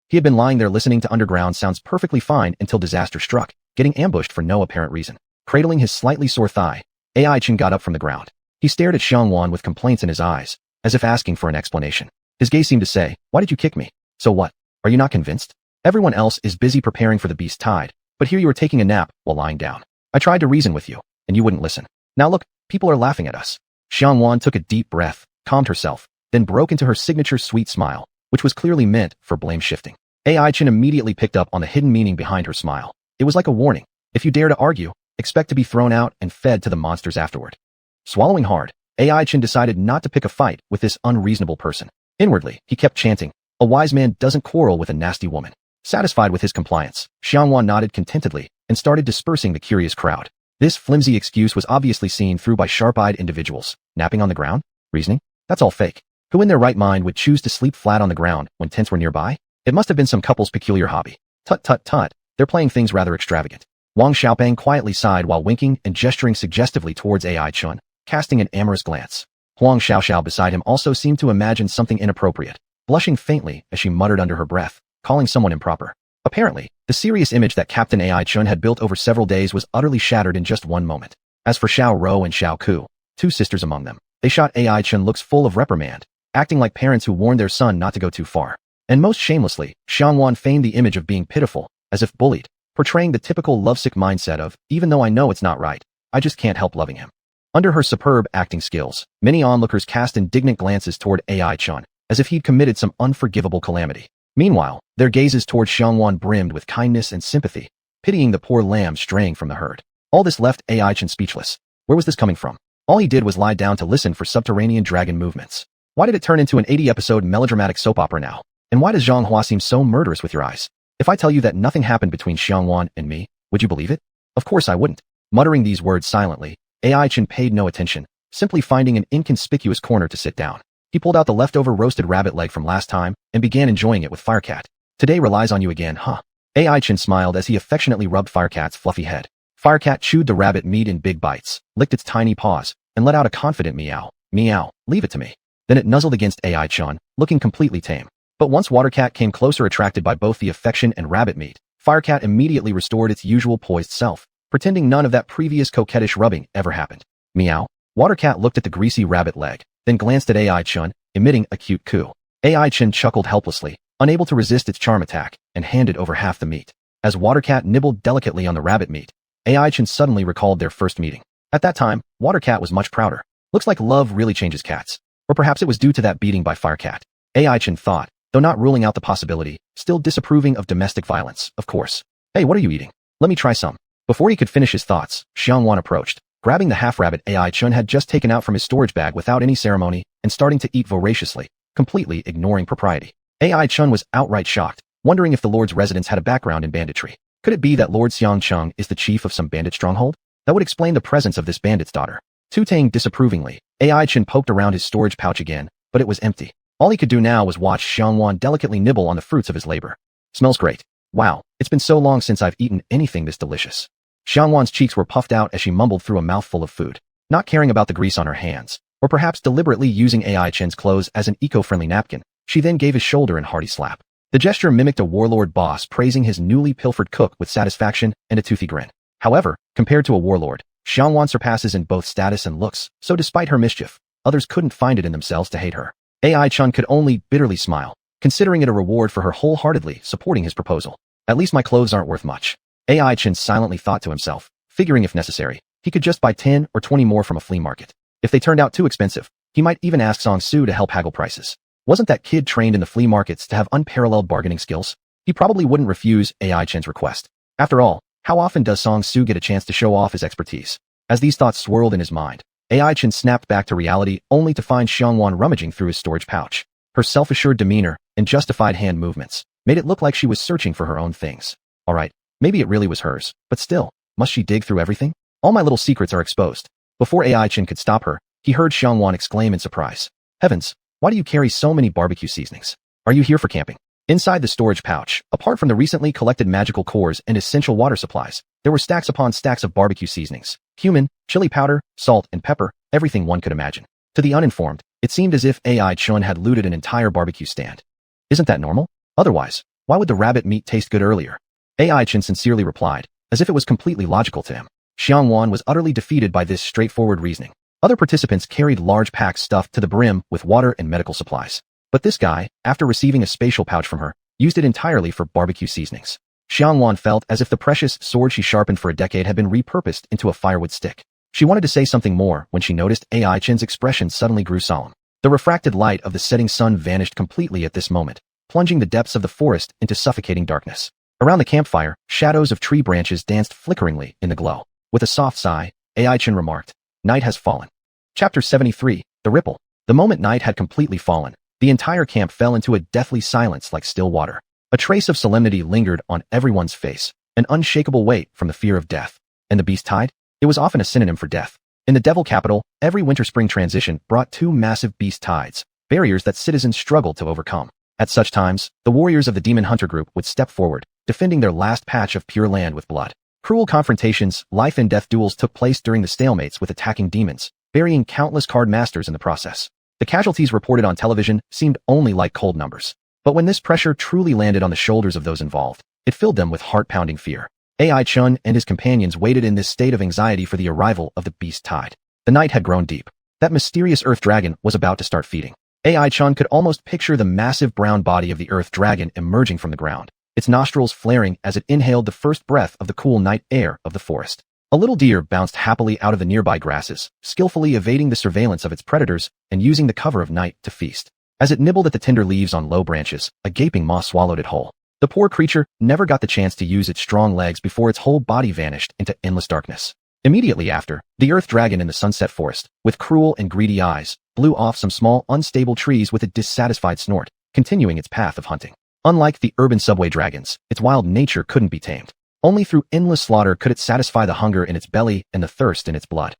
He had been lying there listening to underground sounds perfectly fine until disaster struck, getting ambushed for no apparent reason. Cradling his slightly sore thigh, Ai-chun got up from the ground. He stared at Xianhuan with complaints in his eyes, as if asking for an explanation. His gaze seemed to say, "Why did you kick me? So what? Are you not convinced? Everyone else is busy preparing for the beast tide, but here you are taking a nap while lying down. I tried to reason with you, and you wouldn't listen. Now look, people are laughing at us." Xianhuan took a deep breath, calmed herself, then broke into her signature sweet smile, which was clearly meant for blame shifting. Ai-chun immediately picked up on the hidden meaning behind her smile. It was like a warning. If you dare to argue, expect to be thrown out and fed to the monsters afterward. Swallowing hard, Ai-chun decided not to pick a fight with this unreasonable person. Inwardly, he kept chanting, "A wise man doesn't quarrel with a nasty woman." Satisfied with his compliance, Xianhuan nodded contentedly and started dispersing the curious crowd. This flimsy excuse was obviously seen through by sharp-eyed individuals. Napping on the ground? Reasoning? That's all fake. Who in their right mind would choose to sleep flat on the ground when tents were nearby? It must have been some couple's peculiar hobby. Tut tut tut, they're playing things rather extravagant. Wang Xiaopeng quietly sighed while winking and gesturing suggestively towards Ai-chun, casting an amorous glance. Huang Xiaoxiao beside him also seemed to imagine something inappropriate, blushing faintly as she muttered under her breath, calling someone improper. Apparently, the serious image that Captain Ai-chun had built over several days was utterly shattered in just one moment. As for Xiao Rou and Xiao Ku, two sisters among them, they shot Ai-chun looks full of reprimand, acting like parents who warned their son not to go too far. And most shamelessly, Xianhuan feigned the image of being pitiful, as if bullied, portraying the typical lovesick mindset of, even though I know it's not right, I just can't help loving him. Under her superb acting skills, many onlookers cast indignant glances toward Ai-chun, as if he'd committed some unforgivable calamity. Meanwhile, their gazes toward Xianhuan brimmed with kindness and sympathy, pitying the poor lamb straying from the herd. All this left Ai-chun speechless. Where was this coming from? All he did was lie down to listen for subterranean dragon movements. Why did it turn into an 80-episode melodramatic soap opera now? And why does Xianghua seem so murderous with your eyes? If I tell you that nothing happened between Xianhuan and me, would you believe it? Of course I wouldn't. Muttering these words silently, Ai-chun paid no attention, simply finding an inconspicuous corner to sit down. He pulled out the leftover roasted rabbit leg from last time and began enjoying it with Firecat. Today relies on you again, huh? Ai-chun smiled as he affectionately rubbed Firecat's fluffy head. Firecat chewed the rabbit meat in big bites, licked its tiny paws, and let out a confident meow. Meow, leave it to me. Then it nuzzled against Ai-chun, looking completely tame. But once Watercat came closer attracted by both the affection and rabbit meat, Firecat immediately restored its usual poised self, pretending none of that previous coquettish rubbing ever happened. Meow. Watercat looked at the greasy rabbit leg, then glanced at Ai-chun, emitting a cute coo. Ai-chun chuckled helplessly, unable to resist its charm attack, and handed over half the meat. As Watercat nibbled delicately on the rabbit meat, Ai-chun suddenly recalled their first meeting. At that time, Watercat was much prouder. Looks like love really changes cats. Or perhaps it was due to that beating by Firecat. Ai-chun thought, though not ruling out the possibility, still disapproving of domestic violence, of course. Hey, what are you eating? Let me try some. Before he could finish his thoughts, Xianhuan approached, grabbing the half-rabbit Ai-chun had just taken out from his storage bag without any ceremony and starting to eat voraciously, completely ignoring propriety. Ai-chun was outright shocked, wondering if the Lord's residence had a background in banditry. Could it be that Lord Xiangcheng is the chief of some bandit stronghold? That would explain the presence of this bandit's daughter. Tooting disapprovingly, Ai-chun poked around his storage pouch again, but it was empty. All he could do now was watch Xianhuan delicately nibble on the fruits of his labor. Smells great. Wow, it's been so long since I've eaten anything this delicious. Xianhuan's cheeks were puffed out as she mumbled through a mouthful of food, not caring about the grease on her hands, or perhaps deliberately using Ai-chun's clothes as an eco-friendly napkin. She then gave his shoulder an hearty slap. The gesture mimicked a warlord boss praising his newly pilfered cook with satisfaction and a toothy grin. However, compared to a warlord, Xianhuan surpasses in both status and looks, so despite her mischief, others couldn't find it in themselves to hate her. Ai-chun could only bitterly smile, considering it a reward for her wholeheartedly supporting his proposal. At least my clothes aren't worth much. Ai-chun silently thought to himself, figuring if necessary, he could just buy 10 or 20 more from a flea market. If they turned out too expensive, he might even ask Song Su to help haggle prices. Wasn't that kid trained in the flea markets to have unparalleled bargaining skills? He probably wouldn't refuse Ai-chun's request. After all, how often does Song Su get a chance to show off his expertise? As these thoughts swirled in his mind, AI Chen snapped back to reality only to find Xianhuan rummaging through his storage pouch. Her self-assured demeanor and justified hand movements made it look like she was searching for her own things. Alright, maybe it really was hers, but still, must she dig through everything? All my little secrets are exposed. Before AI Chen could stop her, he heard Xianhuan exclaim in surprise. Heavens, why do you carry so many barbecue seasonings? Are you here for camping? Inside the storage pouch, apart from the recently collected magical cores and essential water supplies, there were stacks upon stacks of barbecue seasonings, cumin, chili powder, salt, and pepper, everything one could imagine. To the uninformed, it seemed as if AI Chun had looted an entire barbecue stand. Isn't that normal? Otherwise, why would the rabbit meat taste good earlier? AI Chen sincerely replied, as if it was completely logical to him. Xianhuan was utterly defeated by this straightforward reasoning. Other participants carried large packs stuffed to the brim with water and medical supplies. But this guy, after receiving a spatial pouch from her, used it entirely for barbecue seasonings. Xianhuan felt as if the precious sword she sharpened for a decade had been repurposed into a firewood stick. She wanted to say something more when she noticed AI Chen's expression suddenly grew solemn. The refracted light of the setting sun vanished completely at this moment, plunging the depths of the forest into suffocating darkness. Around the campfire, shadows of tree branches danced flickeringly in the glow. With a soft sigh, AI Chen remarked, "Night has fallen." Chapter 73, The Ripple. The moment night had completely fallen, the entire camp fell into a deathly silence like still water. A trace of solemnity lingered on everyone's face, an unshakable weight from the fear of death. And the beast tide? It was often a synonym for death. In the devil capital, every winter-spring transition brought two massive beast tides, barriers that citizens struggled to overcome. At such times, the warriors of the demon hunter group would step forward, defending their last patch of pure land with blood. Cruel confrontations, life and death duels took place during the stalemates with attacking demons, burying countless card masters in the process. The casualties reported on television seemed only like cold numbers. But when this pressure truly landed on the shoulders of those involved, it filled them with heart-pounding fear. AI Chun and his companions waited in this state of anxiety for the arrival of the beast tide. The night had grown deep. That mysterious earth dragon was about to start feeding. AI Chun could almost picture the massive brown body of the earth dragon emerging from the ground, its nostrils flaring as it inhaled the first breath of the cool night air of the forest. A little deer bounced happily out of the nearby grasses, skillfully evading the surveillance of its predators and using the cover of night to feast. As it nibbled at the tender leaves on low branches, a gaping maw swallowed it whole. The poor creature never got the chance to use its strong legs before its whole body vanished into endless darkness. Immediately after, the earth dragon in the sunset forest, with cruel and greedy eyes, blew off some small, unstable trees with a dissatisfied snort, continuing its path of hunting. Unlike the urban subway dragons, its wild nature couldn't be tamed. Only through endless slaughter could it satisfy the hunger in its belly and the thirst in its blood.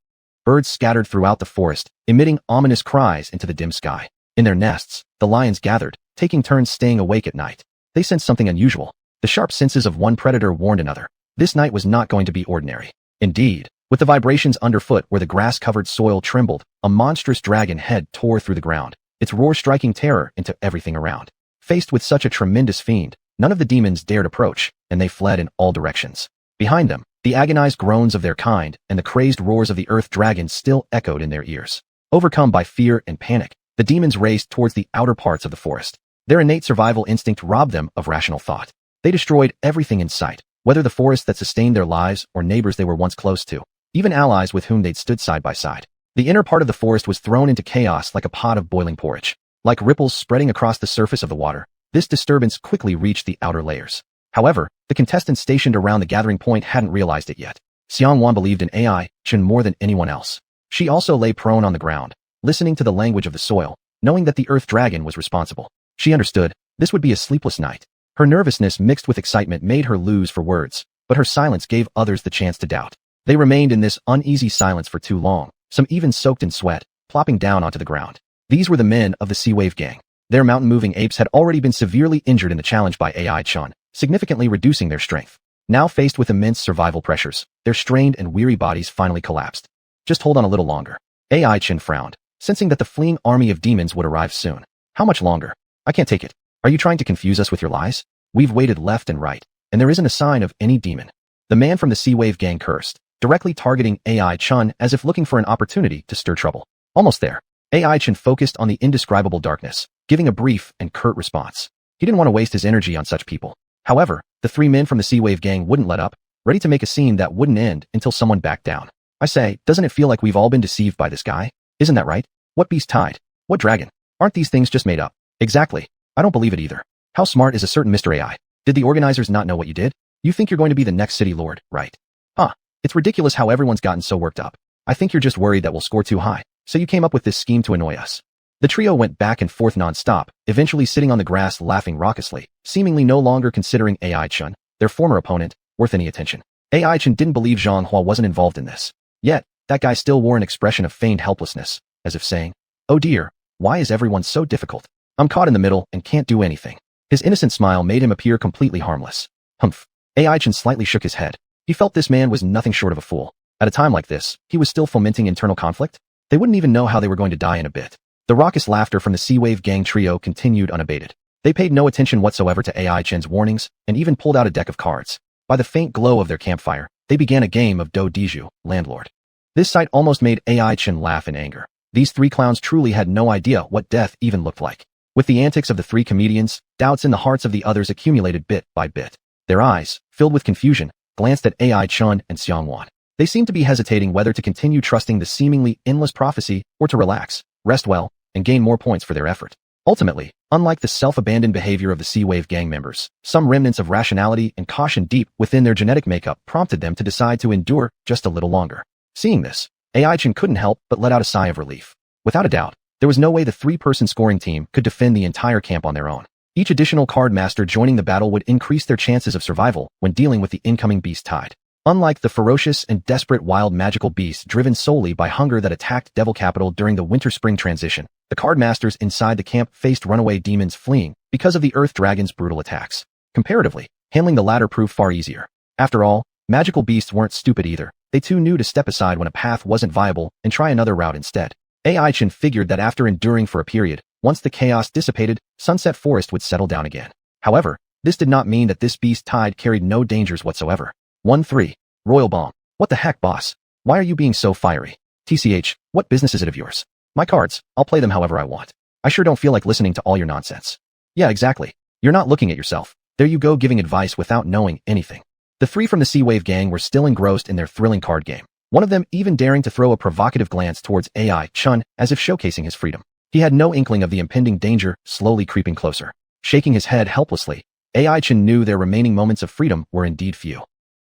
Birds scattered throughout the forest, emitting ominous cries into the dim sky. In their nests, the lions gathered, taking turns staying awake at night. They sensed something unusual. The sharp senses of one predator warned another. This night was not going to be ordinary. Indeed, with the vibrations underfoot where the grass-covered soil trembled, a monstrous dragon head tore through the ground, its roar striking terror into everything around. Faced with such a tremendous fiend, none of the demons dared approach, and they fled in all directions. Behind them, the agonized groans of their kind and the crazed roars of the earth dragon still echoed in their ears. Overcome by fear and panic, the demons raced towards the outer parts of the forest. Their innate survival instinct robbed them of rational thought. They destroyed everything in sight, whether the forest that sustained their lives or neighbors they were once close to, even allies with whom they'd stood side by side. The inner part of the forest was thrown into chaos like a pot of boiling porridge. Like ripples spreading across the surface of the water, this disturbance quickly reached the outer layers. However, the contestants stationed around the gathering point hadn't realized it yet. Xianhuan believed in AI Chen more than anyone else. She also lay prone on the ground, listening to the language of the soil, knowing that the earth dragon was responsible. She understood this would be a sleepless night. Her nervousness mixed with excitement made her lose for words, but her silence gave others the chance to doubt. They remained in this uneasy silence for too long, some even soaked in sweat, plopping down onto the ground. These were the men of the Sea Wave gang. Their mountain-moving apes had already been severely injured in the challenge by AI Chun, significantly reducing their strength. Now faced with immense survival pressures, their strained and weary bodies finally collapsed. Just hold on a little longer. AI Chen frowned, sensing that the fleeing army of demons would arrive soon. How much longer? I can't take it. Are you trying to confuse us with your lies? We've waited left and right, and there isn't a sign of any demon. The man from the Sea Wave gang cursed, directly targeting AI Chun as if looking for an opportunity to stir trouble. Almost there. AI Chen focused on the indescribable darkness, giving a brief and curt response. He didn't want to waste his energy on such people. However, the three men from the Sea Wave gang wouldn't let up, ready to make a scene that wouldn't end until someone backed down. I say, doesn't it feel like we've all been deceived by this guy? Isn't that right? What beast tide? What dragon? Aren't these things just made up? Exactly. I don't believe it either. How smart is a certain Mr. AI? Did the organizers not know what you did? You think you're going to be the next city lord, right? Huh. It's ridiculous how everyone's gotten so worked up. I think you're just worried that we'll score too high, so you came up with this scheme to annoy us. The trio went back and forth non-stop, eventually sitting on the grass laughing raucously, seemingly no longer considering AI-Chun, their former opponent, worth any attention. AI-Chun didn't believe Xianxia wasn't involved in this. Yet, that guy still wore an expression of feigned helplessness, as if saying, "Oh dear, why is everyone so difficult? I'm caught in the middle and can't do anything." His innocent smile made him appear completely harmless. Humph. AI-Chun slightly shook his head. He felt this man was nothing short of a fool. At a time like this, he was still fomenting internal conflict? They wouldn't even know how they were going to die in a bit. The raucous laughter from the Sea-Wave Gang trio continued unabated. They paid no attention whatsoever to AI-Chen's warnings, and even pulled out a deck of cards. By the faint glow of their campfire, they began a game of Do Diju, Landlord. This sight almost made AI-Chen laugh in anger. These three clowns truly had no idea what death even looked like. With the antics of the three comedians, doubts in the hearts of the others accumulated bit by bit. Their eyes, filled with confusion, glanced at AI-Chun and xuanhuan. They seemed to be hesitating whether to continue trusting the seemingly endless prophecy or to relax, rest well, and gain more points for their effort. Ultimately, unlike the self-abandoned behavior of the Sea-Wave Gang members, some remnants of rationality and caution deep within their genetic makeup prompted them to decide to endure just a little longer. Seeing this, AI-Chen couldn't help but let out a sigh of relief. Without a doubt, there was no way the three-person scoring team could defend the entire camp on their own. Each additional card master joining the battle would increase their chances of survival when dealing with the incoming beast tide. Unlike the ferocious and desperate wild magical beasts driven solely by hunger that attacked Devil Capital during the winter-spring transition, the card masters inside the camp faced runaway demons fleeing because of the Earth Dragon's brutal attacks. Comparatively, handling the latter proved far easier. After all, magical beasts weren't stupid either. They too knew to step aside when a path wasn't viable and try another route instead. AI-Chen figured that after enduring for a period, once the chaos dissipated, Sunset Forest would settle down again. However, this did not mean that this beast tide carried no dangers whatsoever. 1-3. Royal Bomb. What the heck, boss? Why are you being so fiery? TCH, what business is it of yours? My cards, I'll play them however I want. I sure don't feel like listening to all your nonsense. Yeah, exactly. You're not looking at yourself. There you go giving advice without knowing anything. The three from the Sea-Wave Gang were still engrossed in their thrilling card game. One of them even daring to throw a provocative glance towards AI-Chun as if showcasing his freedom. He had no inkling of the impending danger slowly creeping closer. Shaking his head helplessly, AI-Chun knew their remaining moments of freedom were indeed few.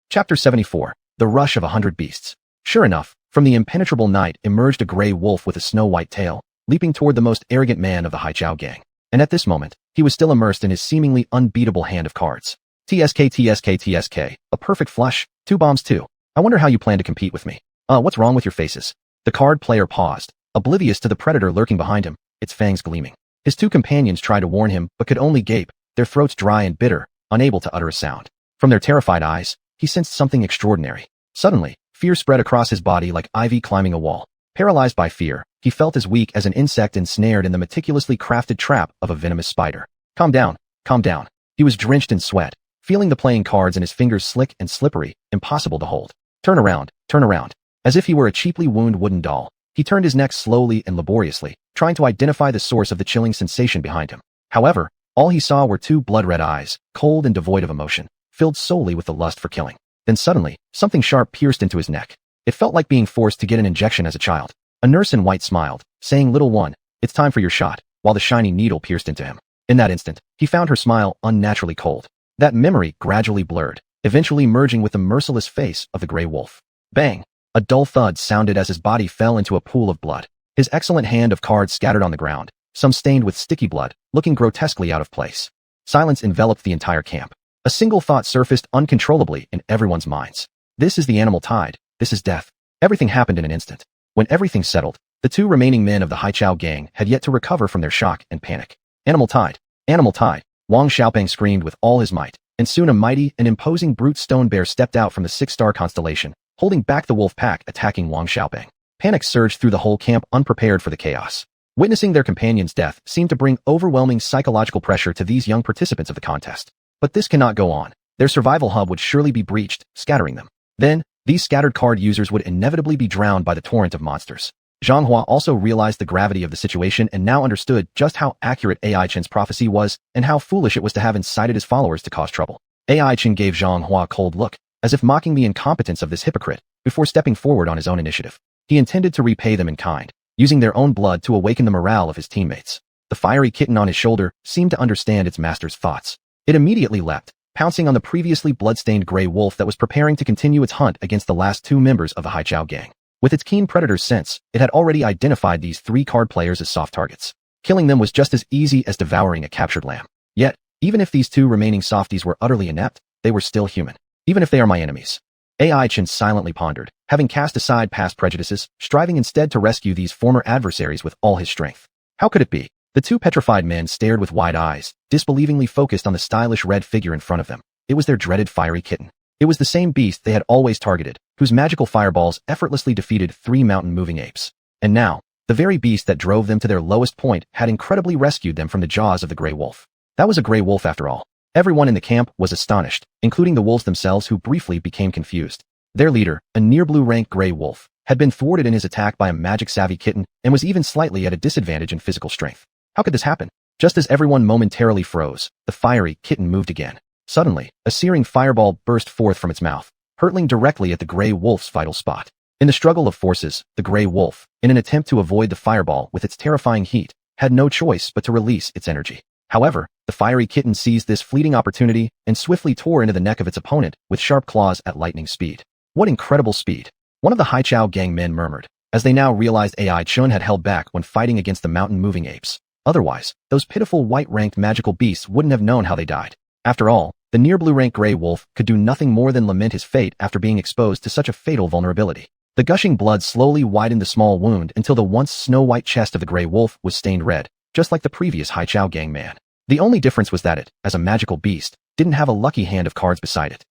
Chapter 74. The Rush of 100 Beasts. Sure enough, from the impenetrable night emerged a gray wolf with a snow-white tail, leaping toward the most arrogant man of the Haichao gang. And at this moment, he was still immersed in his seemingly unbeatable hand of cards. TSK, a perfect flush, 2 bombs too. I wonder how you plan to compete with me. What's wrong with your faces? The card player paused, oblivious to the predator lurking behind him, its fangs gleaming. His two companions tried to warn him, but could only gape, their throats dry and bitter, unable to utter a sound. From their terrified eyes, he sensed something extraordinary. Suddenly, fear spread across his body like ivy climbing a wall. Paralyzed by fear, he felt as weak as an insect ensnared in the meticulously crafted trap of a venomous spider. Calm down, calm down. He was drenched in sweat, feeling the playing cards in his fingers slick and slippery, impossible to hold. Turn around, turn around. As if he were a cheaply wounded wooden doll, he turned his neck slowly and laboriously, trying to identify the source of the chilling sensation behind him. However, all he saw were 2 blood-red eyes, cold and devoid of emotion, filled solely with the lust for killing. Then suddenly, something sharp pierced into his neck. It felt like being forced to get an injection as a child. A nurse in white smiled, saying, "Little one, it's time for your shot," while the shiny needle pierced into him. In that instant, he found her smile unnaturally cold. That memory gradually blurred, eventually merging with the merciless face of the gray wolf. Bang! A dull thud sounded as his body fell into a pool of blood. His excellent hand of cards scattered on the ground, some stained with sticky blood, looking grotesquely out of place. Silence enveloped the entire camp. A single thought surfaced uncontrollably in everyone's minds. This is the animal tide. This is death. Everything happened in an instant. When everything settled, the 2 remaining men of the Haichao gang had yet to recover from their shock and panic. Animal tide. Animal tide. Wang Xiaopeng screamed with all his might, and soon a mighty and imposing brute stone bear stepped out from the 6-star constellation, holding back the wolf pack attacking Wang Xiaopeng. Panic surged through the whole camp unprepared for the chaos. Witnessing their companion's death seemed to bring overwhelming psychological pressure to these young participants of the contest. But this cannot go on. Their survival hub would surely be breached, scattering them. Then, these scattered card users would inevitably be drowned by the torrent of monsters. Xuanhuan also realized the gravity of the situation and now understood just how accurate AI-Chen's prophecy was and how foolish it was to have incited his followers to cause trouble. AI-Chen gave Xuanhuan a cold look, as if mocking the incompetence of this hypocrite, before stepping forward on his own initiative. He intended to repay them in kind, using their own blood to awaken the morale of his teammates. The fiery kitten on his shoulder seemed to understand its master's thoughts. It immediately leapt, pouncing on the previously blood-stained gray wolf that was preparing to continue its hunt against the last 2 members of the Haichao gang. With its keen predator's sense, it had already identified these 3 card players as soft targets. Killing them was just as easy as devouring a captured lamb. Yet, even if these 2 remaining softies were utterly inept, they were still human. Even if they are my enemies. AI Chen silently pondered, having cast aside past prejudices, striving instead to rescue these former adversaries with all his strength. How could it be? The 2 petrified men stared with wide eyes, disbelievingly focused on the stylish red figure in front of them. It was their dreaded fiery kitten. It was the same beast they had always targeted, whose magical fireballs effortlessly defeated 3 mountain-moving apes. And now, the very beast that drove them to their lowest point had incredibly rescued them from the jaws of the gray wolf. That was a gray wolf after all. Everyone in the camp was astonished, including the wolves themselves who briefly became confused. Their leader, a near-blue-rank gray wolf, had been thwarted in his attack by a magic-savvy kitten and was even slightly at a disadvantage in physical strength. How could this happen? Just as everyone momentarily froze, the fiery kitten moved again. Suddenly, a searing fireball burst forth from its mouth, hurtling directly at the gray wolf's vital spot. In the struggle of forces, the gray wolf, in an attempt to avoid the fireball with its terrifying heat, had no choice but to release its energy. However, the fiery kitten seized this fleeting opportunity and swiftly tore into the neck of its opponent with sharp claws at lightning speed. What incredible speed! One of the Haichao gang men murmured, as they now realized AI Chun had held back when fighting against the mountain-moving apes. Otherwise, those pitiful white-ranked magical beasts wouldn't have known how they died. After all, the near-blue-rank gray wolf could do nothing more than lament his fate after being exposed to such a fatal vulnerability. The gushing blood slowly widened the small wound until the once snow-white chest of the gray wolf was stained red, just like the previous Haichao gang man. The only difference was that it, as a magical beast, didn't have a lucky hand of cards beside it.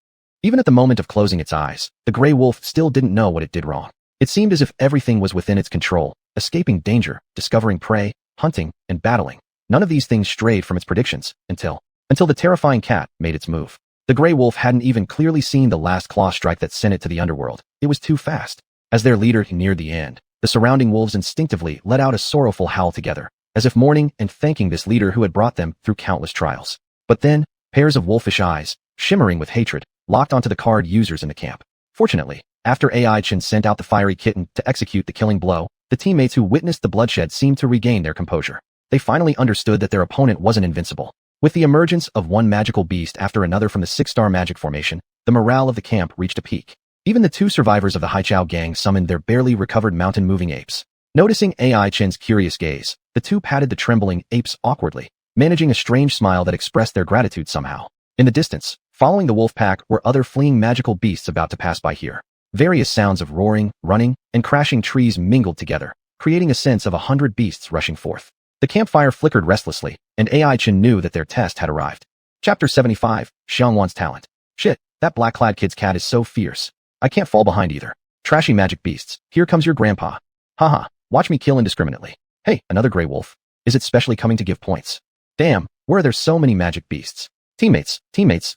Even at the moment of closing its eyes, the gray wolf still didn't know what it did wrong. It seemed as if everything was within its control, escaping danger, discovering prey, hunting, and battling. None of these things strayed from its predictions, until the terrifying cat made its move. The gray wolf hadn't even clearly seen the last claw strike that sent it to the underworld. It was too fast. As their leader neared the end, the surrounding wolves instinctively let out a sorrowful howl together, as if mourning and thanking this leader who had brought them through countless trials. But then, pairs of wolfish eyes, shimmering with hatred, locked onto the card users in the camp. Fortunately, after AI Chen sent out the fiery kitten to execute the killing blow, the teammates who witnessed the bloodshed seemed to regain their composure. They finally understood that their opponent wasn't invincible. With the emergence of one magical beast after another from the 6-star magic formation, the morale of the camp reached a peak. Even the 2 survivors of the Haichao gang summoned their barely recovered mountain-moving apes. Noticing AI Chen's curious gaze, the 2 patted the trembling apes awkwardly, managing a strange smile that expressed their gratitude somehow. In the distance, following the wolf pack were other fleeing magical beasts about to pass by here. Various sounds of roaring, running, and crashing trees mingled together, creating a sense of 100 beasts rushing forth. The campfire flickered restlessly, and AI Chen knew that their test had arrived. Chapter 75, Xianhuan's Talent. Shit, that black-clad kid's cat is so fierce. I can't fall behind either. Trashy magic beasts, here comes your grandpa. Haha, watch me kill indiscriminately. Hey, another gray wolf. Is it specially coming to give points? Damn, where are there so many magic beasts? Teammates,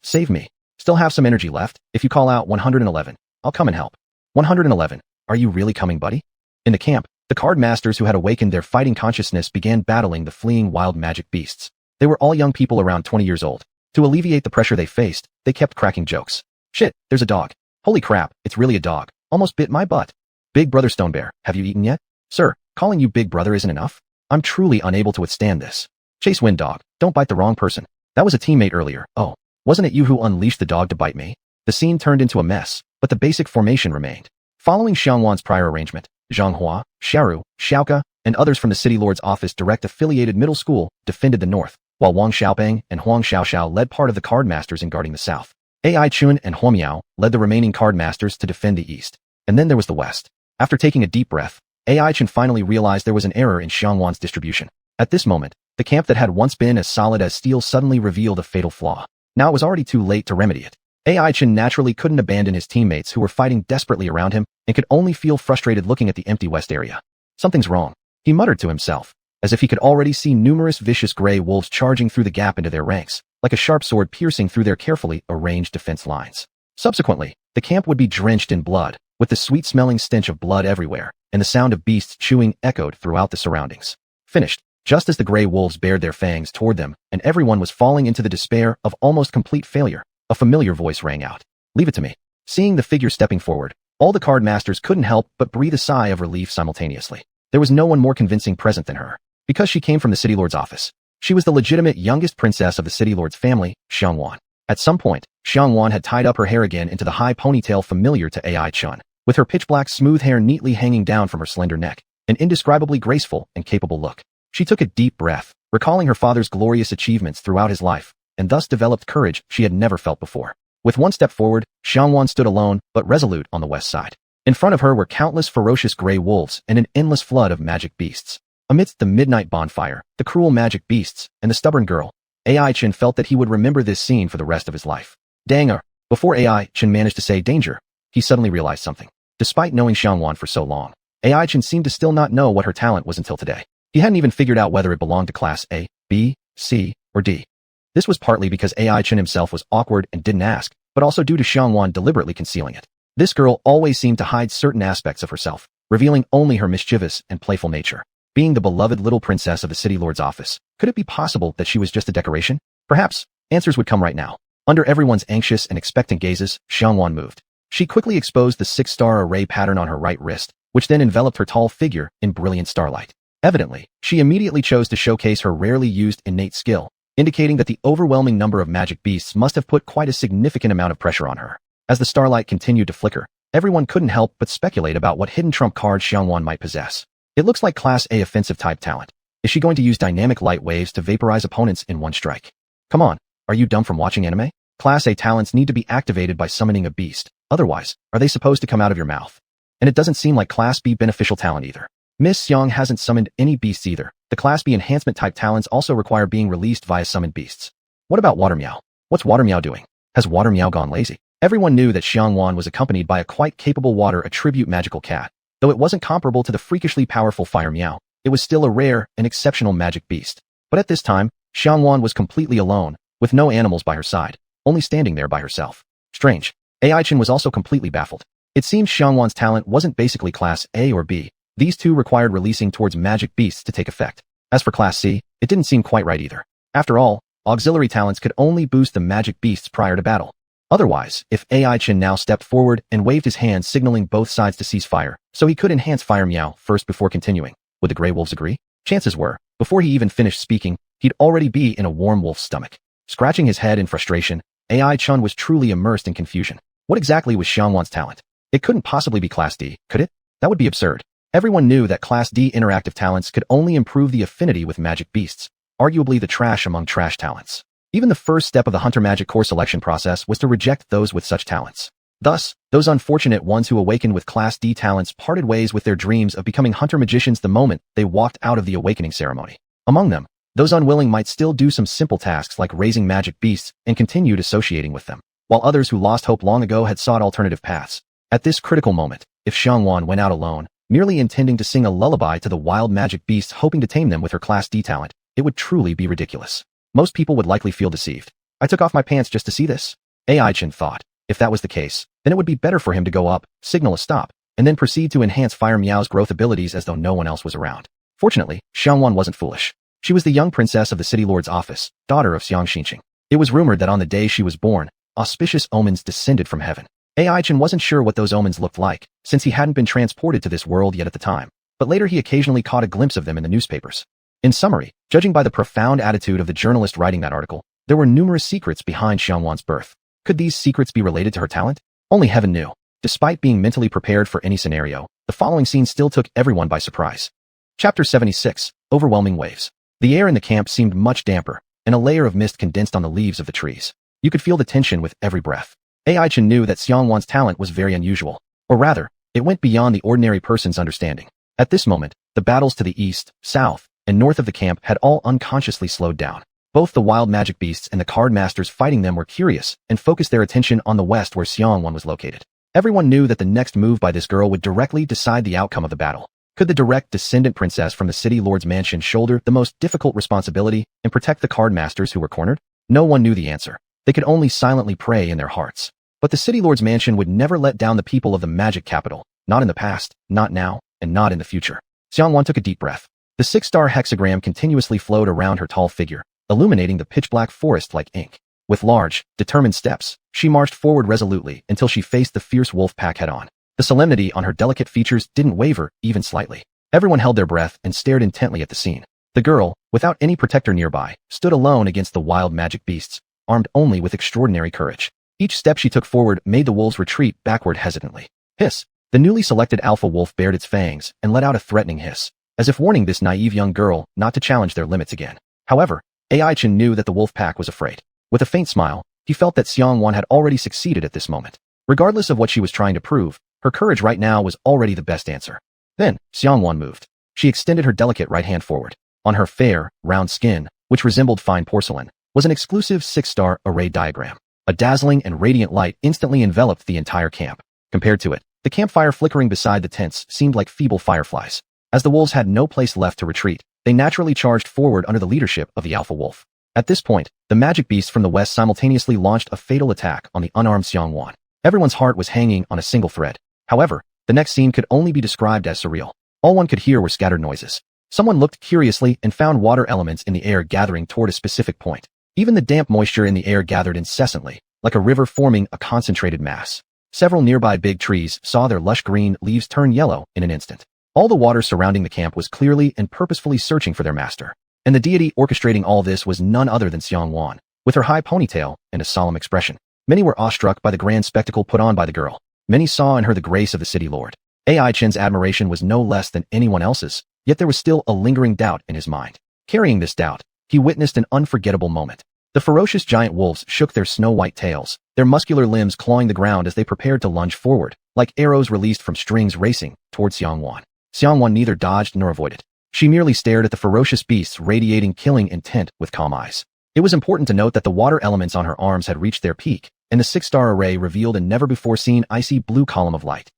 save me. Still have some energy left. If you call out 111, I'll come and help. 111, are you really coming, buddy? In the camp, the card masters who had awakened their fighting consciousness began battling the fleeing wild magic beasts. They were all young people around 20 years old. To alleviate the pressure they faced, they kept cracking jokes. Shit, there's a dog. Holy crap, it's really a dog. Almost bit my butt. Big brother Stonebear, have you eaten yet? Sir, calling you big brother isn't enough? I'm truly unable to withstand this. Chase Wind Dog, don't bite the wrong person. That was a teammate earlier. Oh, wasn't it you who unleashed the dog to bite me? The scene turned into a mess, but the basic formation remained. Following Xianhuan's prior arrangement, Xuanhuan, Xiaoru, Xiaoka, and others from the City Lord's Office Direct Affiliated Middle School defended the north, while Wang Xiaopeng and Huang Xiaoxiao led part of the card masters in guarding the south. AI Chun and Huomiao led the remaining card masters to defend the east. And then there was the west. After taking a deep breath, AI Chun finally realized there was an error in Xianhuan's distribution. At this moment, the camp that had once been as solid as steel suddenly revealed a fatal flaw. Now it was already too late to remedy it. AI Chun naturally couldn't abandon his teammates who were fighting desperately around him and could only feel frustrated looking at the empty west area. Something's wrong, he muttered to himself, as if he could already see numerous vicious gray wolves charging through the gap into their ranks, like a sharp sword piercing through their carefully arranged defense lines. Subsequently, the camp would be drenched in blood, with the sweet-smelling stench of blood everywhere, and the sound of beasts chewing echoed throughout the surroundings. Finished, just as the gray wolves bared their fangs toward them, and everyone was falling into the despair of almost complete failure, a familiar voice rang out. Leave it to me. Seeing the figure stepping forward, all the card masters couldn't help but breathe a sigh of relief simultaneously. There was no one more convincing present than her, because she came from the City Lord's office. She was the legitimate youngest princess of the City Lord's family, Xianhuan. At some point, Xianhuan had tied up her hair again into the high ponytail familiar to AI Chun. with her pitch-black smooth hair neatly hanging down from her slender neck, an indescribably graceful and capable look. She took a deep breath, recalling her father's glorious achievements throughout his life, and thus developed courage she had never felt before. With one step forward, Xianhuan stood alone but resolute on the west side. In front of her were countless ferocious gray wolves and an endless flood of magic beasts. Amidst the midnight bonfire, the cruel magic beasts, and the stubborn girl, AI Chen felt that he would remember this scene for the rest of his life. Dang. Before AI Chen managed to say danger, he suddenly realized something. Despite knowing Xianhuan for so long, AI Chen seemed to still not know what her talent was until today. He hadn't even figured out whether it belonged to class A, B, C, or D. This was partly because AI Chen himself was awkward and didn't ask, but also due to Xianhuan deliberately concealing it. This girl always seemed to hide certain aspects of herself, revealing only her mischievous and playful nature. Being the beloved little princess of the city lord's office, could it be possible that she was just a decoration? Perhaps. Answers would come right now. Under everyone's anxious and expectant gazes, Xianhuan moved. She quickly exposed the 6-star array pattern on her right wrist, which then enveloped her tall figure in brilliant starlight. Evidently, she immediately chose to showcase her rarely used innate skill, indicating that the overwhelming number of magic beasts must have put quite a significant amount of pressure on her. As the starlight continued to flicker, everyone couldn't help but speculate about what hidden trump card Xianhuan might possess. It looks like Class A offensive type talent. Is she going to use dynamic light waves to vaporize opponents in one strike? Come on, are you dumb from watching anime? Class A talents need to be activated by summoning a beast. Otherwise, are they supposed to come out of your mouth? And it doesn't seem like Class B beneficial talent either. Miss Xiang hasn't summoned any beasts either. The Class B enhancement type talents also require being released via summoned beasts. What about Water Meow? What's Water Meow doing? Has Water Meow gone lazy? Everyone knew that Xianhuan was accompanied by a quite capable water attribute magical cat. Though it wasn't comparable to the freakishly powerful Fire Meow, it was still a rare and exceptional magic beast. But at this time, Xianhuan was completely alone, with no animals by her side, only standing there by herself. Strange. AI Chen was also completely baffled. It seems Xianhuan's talent wasn't basically Class A or B. These two required releasing towards magic beasts to take effect. As for Class C, it didn't seem quite right either. After all, auxiliary talents could only boost the magic beasts prior to battle. Otherwise, if AI Chen now stepped forward and waved his hand signaling both sides to cease fire, so he could enhance Fire Meow first before continuing, would the Grey Wolves agree? Chances were, before he even finished speaking, he'd already be in a warm wolf's stomach. Scratching his head in frustration, AI Chen was truly immersed in confusion. What exactly was Xianhuan's talent? It couldn't possibly be Class D, could it? That would be absurd. Everyone knew that Class D interactive talents could only improve the affinity with magic beasts, arguably the trash among trash talents. Even the first step of the Hunter Magic core selection process was to reject those with such talents. Thus, those unfortunate ones who awakened with Class D talents parted ways with their dreams of becoming Hunter Magicians the moment they walked out of the awakening ceremony. Among them, those unwilling might still do some simple tasks like raising magic beasts and continued associating with them, while others who lost hope long ago had sought alternative paths. At this critical moment, if Xianhuan went out alone, merely intending to sing a lullaby to the wild magic beasts hoping to tame them with her Class D talent, it would truly be ridiculous. Most people would likely feel deceived. I took off my pants just to see this. AI Chen thought. If that was the case, then it would be better for him to go up, signal a stop, and then proceed to enhance Fire Meow's growth abilities as though no one else was around. Fortunately, Xianhuan wasn't foolish. She was the young princess of the city lord's office, daughter of xianxia. It was rumored that on the day she was born, auspicious omens descended from heaven. AI Chen wasn't sure what those omens looked like, since he hadn't been transported to this world yet at the time, but later he occasionally caught a glimpse of them in the newspapers. In summary, judging by the profound attitude of the journalist writing that article, there were numerous secrets behind Xianhuan's birth. Could these secrets be related to her talent? Only heaven knew. Despite being mentally prepared for any scenario, the following scene still took everyone by surprise. Chapter 76, Overwhelming Waves. The air in the camp seemed much damper, and a layer of mist condensed on the leaves of the trees. You could feel the tension with every breath. AI Chen knew that Xianhuan's talent was very unusual, or rather, it went beyond the ordinary person's understanding. At this moment, the battles to the east, south, and north of the camp had all unconsciously slowed down. Both the wild magic beasts and the card masters fighting them were curious and focused their attention on the west where Xianhuan was located. Everyone knew that the next move by this girl would directly decide the outcome of the battle. Could the direct descendant princess from the city lord's mansion shoulder the most difficult responsibility and protect the card masters who were cornered? No one knew the answer. They could only silently pray in their hearts. But the city lord's mansion would never let down the people of the magic capital, not in the past, not now, and not in the future. Xianhuan took a deep breath. The 6-star hexagram continuously flowed around her tall figure, illuminating the pitch-black forest like ink. With large, determined steps, she marched forward resolutely until she faced the fierce wolf pack head-on. The solemnity on her delicate features didn't waver, even slightly. Everyone held their breath and stared intently at the scene. The girl, without any protector nearby, stood alone against the wild magic beasts, armed only with extraordinary courage. Each step she took forward made the wolves retreat backward hesitantly. Hiss! The newly selected alpha wolf bared its fangs and let out a threatening hiss, as if warning this naive young girl not to challenge their limits again. However, AI Chen knew that the wolf pack was afraid. With a faint smile, he felt that Xianhuan had already succeeded at this moment. Regardless of what she was trying to prove, her courage right now was already the best answer. Then, Xianhuan moved. She extended her delicate right hand forward. On her fair, round skin, which resembled fine porcelain, was an exclusive 6-star array diagram. A dazzling and radiant light instantly enveloped the entire camp. Compared to it, the campfire flickering beside the tents seemed like feeble fireflies. As the wolves had no place left to retreat, they naturally charged forward under the leadership of the alpha wolf. At this point, the magic beast from the west simultaneously launched a fatal attack on the unarmed Xianhuan. Everyone's heart was hanging on a single thread. However, the next scene could only be described as surreal. All one could hear were scattered noises. Someone looked curiously and found water elements in the air gathering toward a specific point. Even the damp moisture in the air gathered incessantly, like a river forming a concentrated mass. Several nearby big trees saw their lush green leaves turn yellow in an instant. All the water surrounding the camp was clearly and purposefully searching for their master. And the deity orchestrating all this was none other than Xianhuan, with her high ponytail and a solemn expression. Many were awestruck by the grand spectacle put on by the girl. Many saw in her the grace of the city lord. AI Chen's admiration was no less than anyone else's, yet there was still a lingering doubt in his mind. Carrying this doubt, he witnessed an unforgettable moment. The ferocious giant wolves shook their snow-white tails, their muscular limbs clawing the ground as they prepared to lunge forward, like arrows released from strings racing towards Xianhuan. Xianhuan neither dodged nor avoided. She merely stared at the ferocious beasts radiating killing intent with calm eyes. It was important to note that the water elements on her arms had reached their peak, and the 6-star array revealed a never-before-seen icy blue column of light.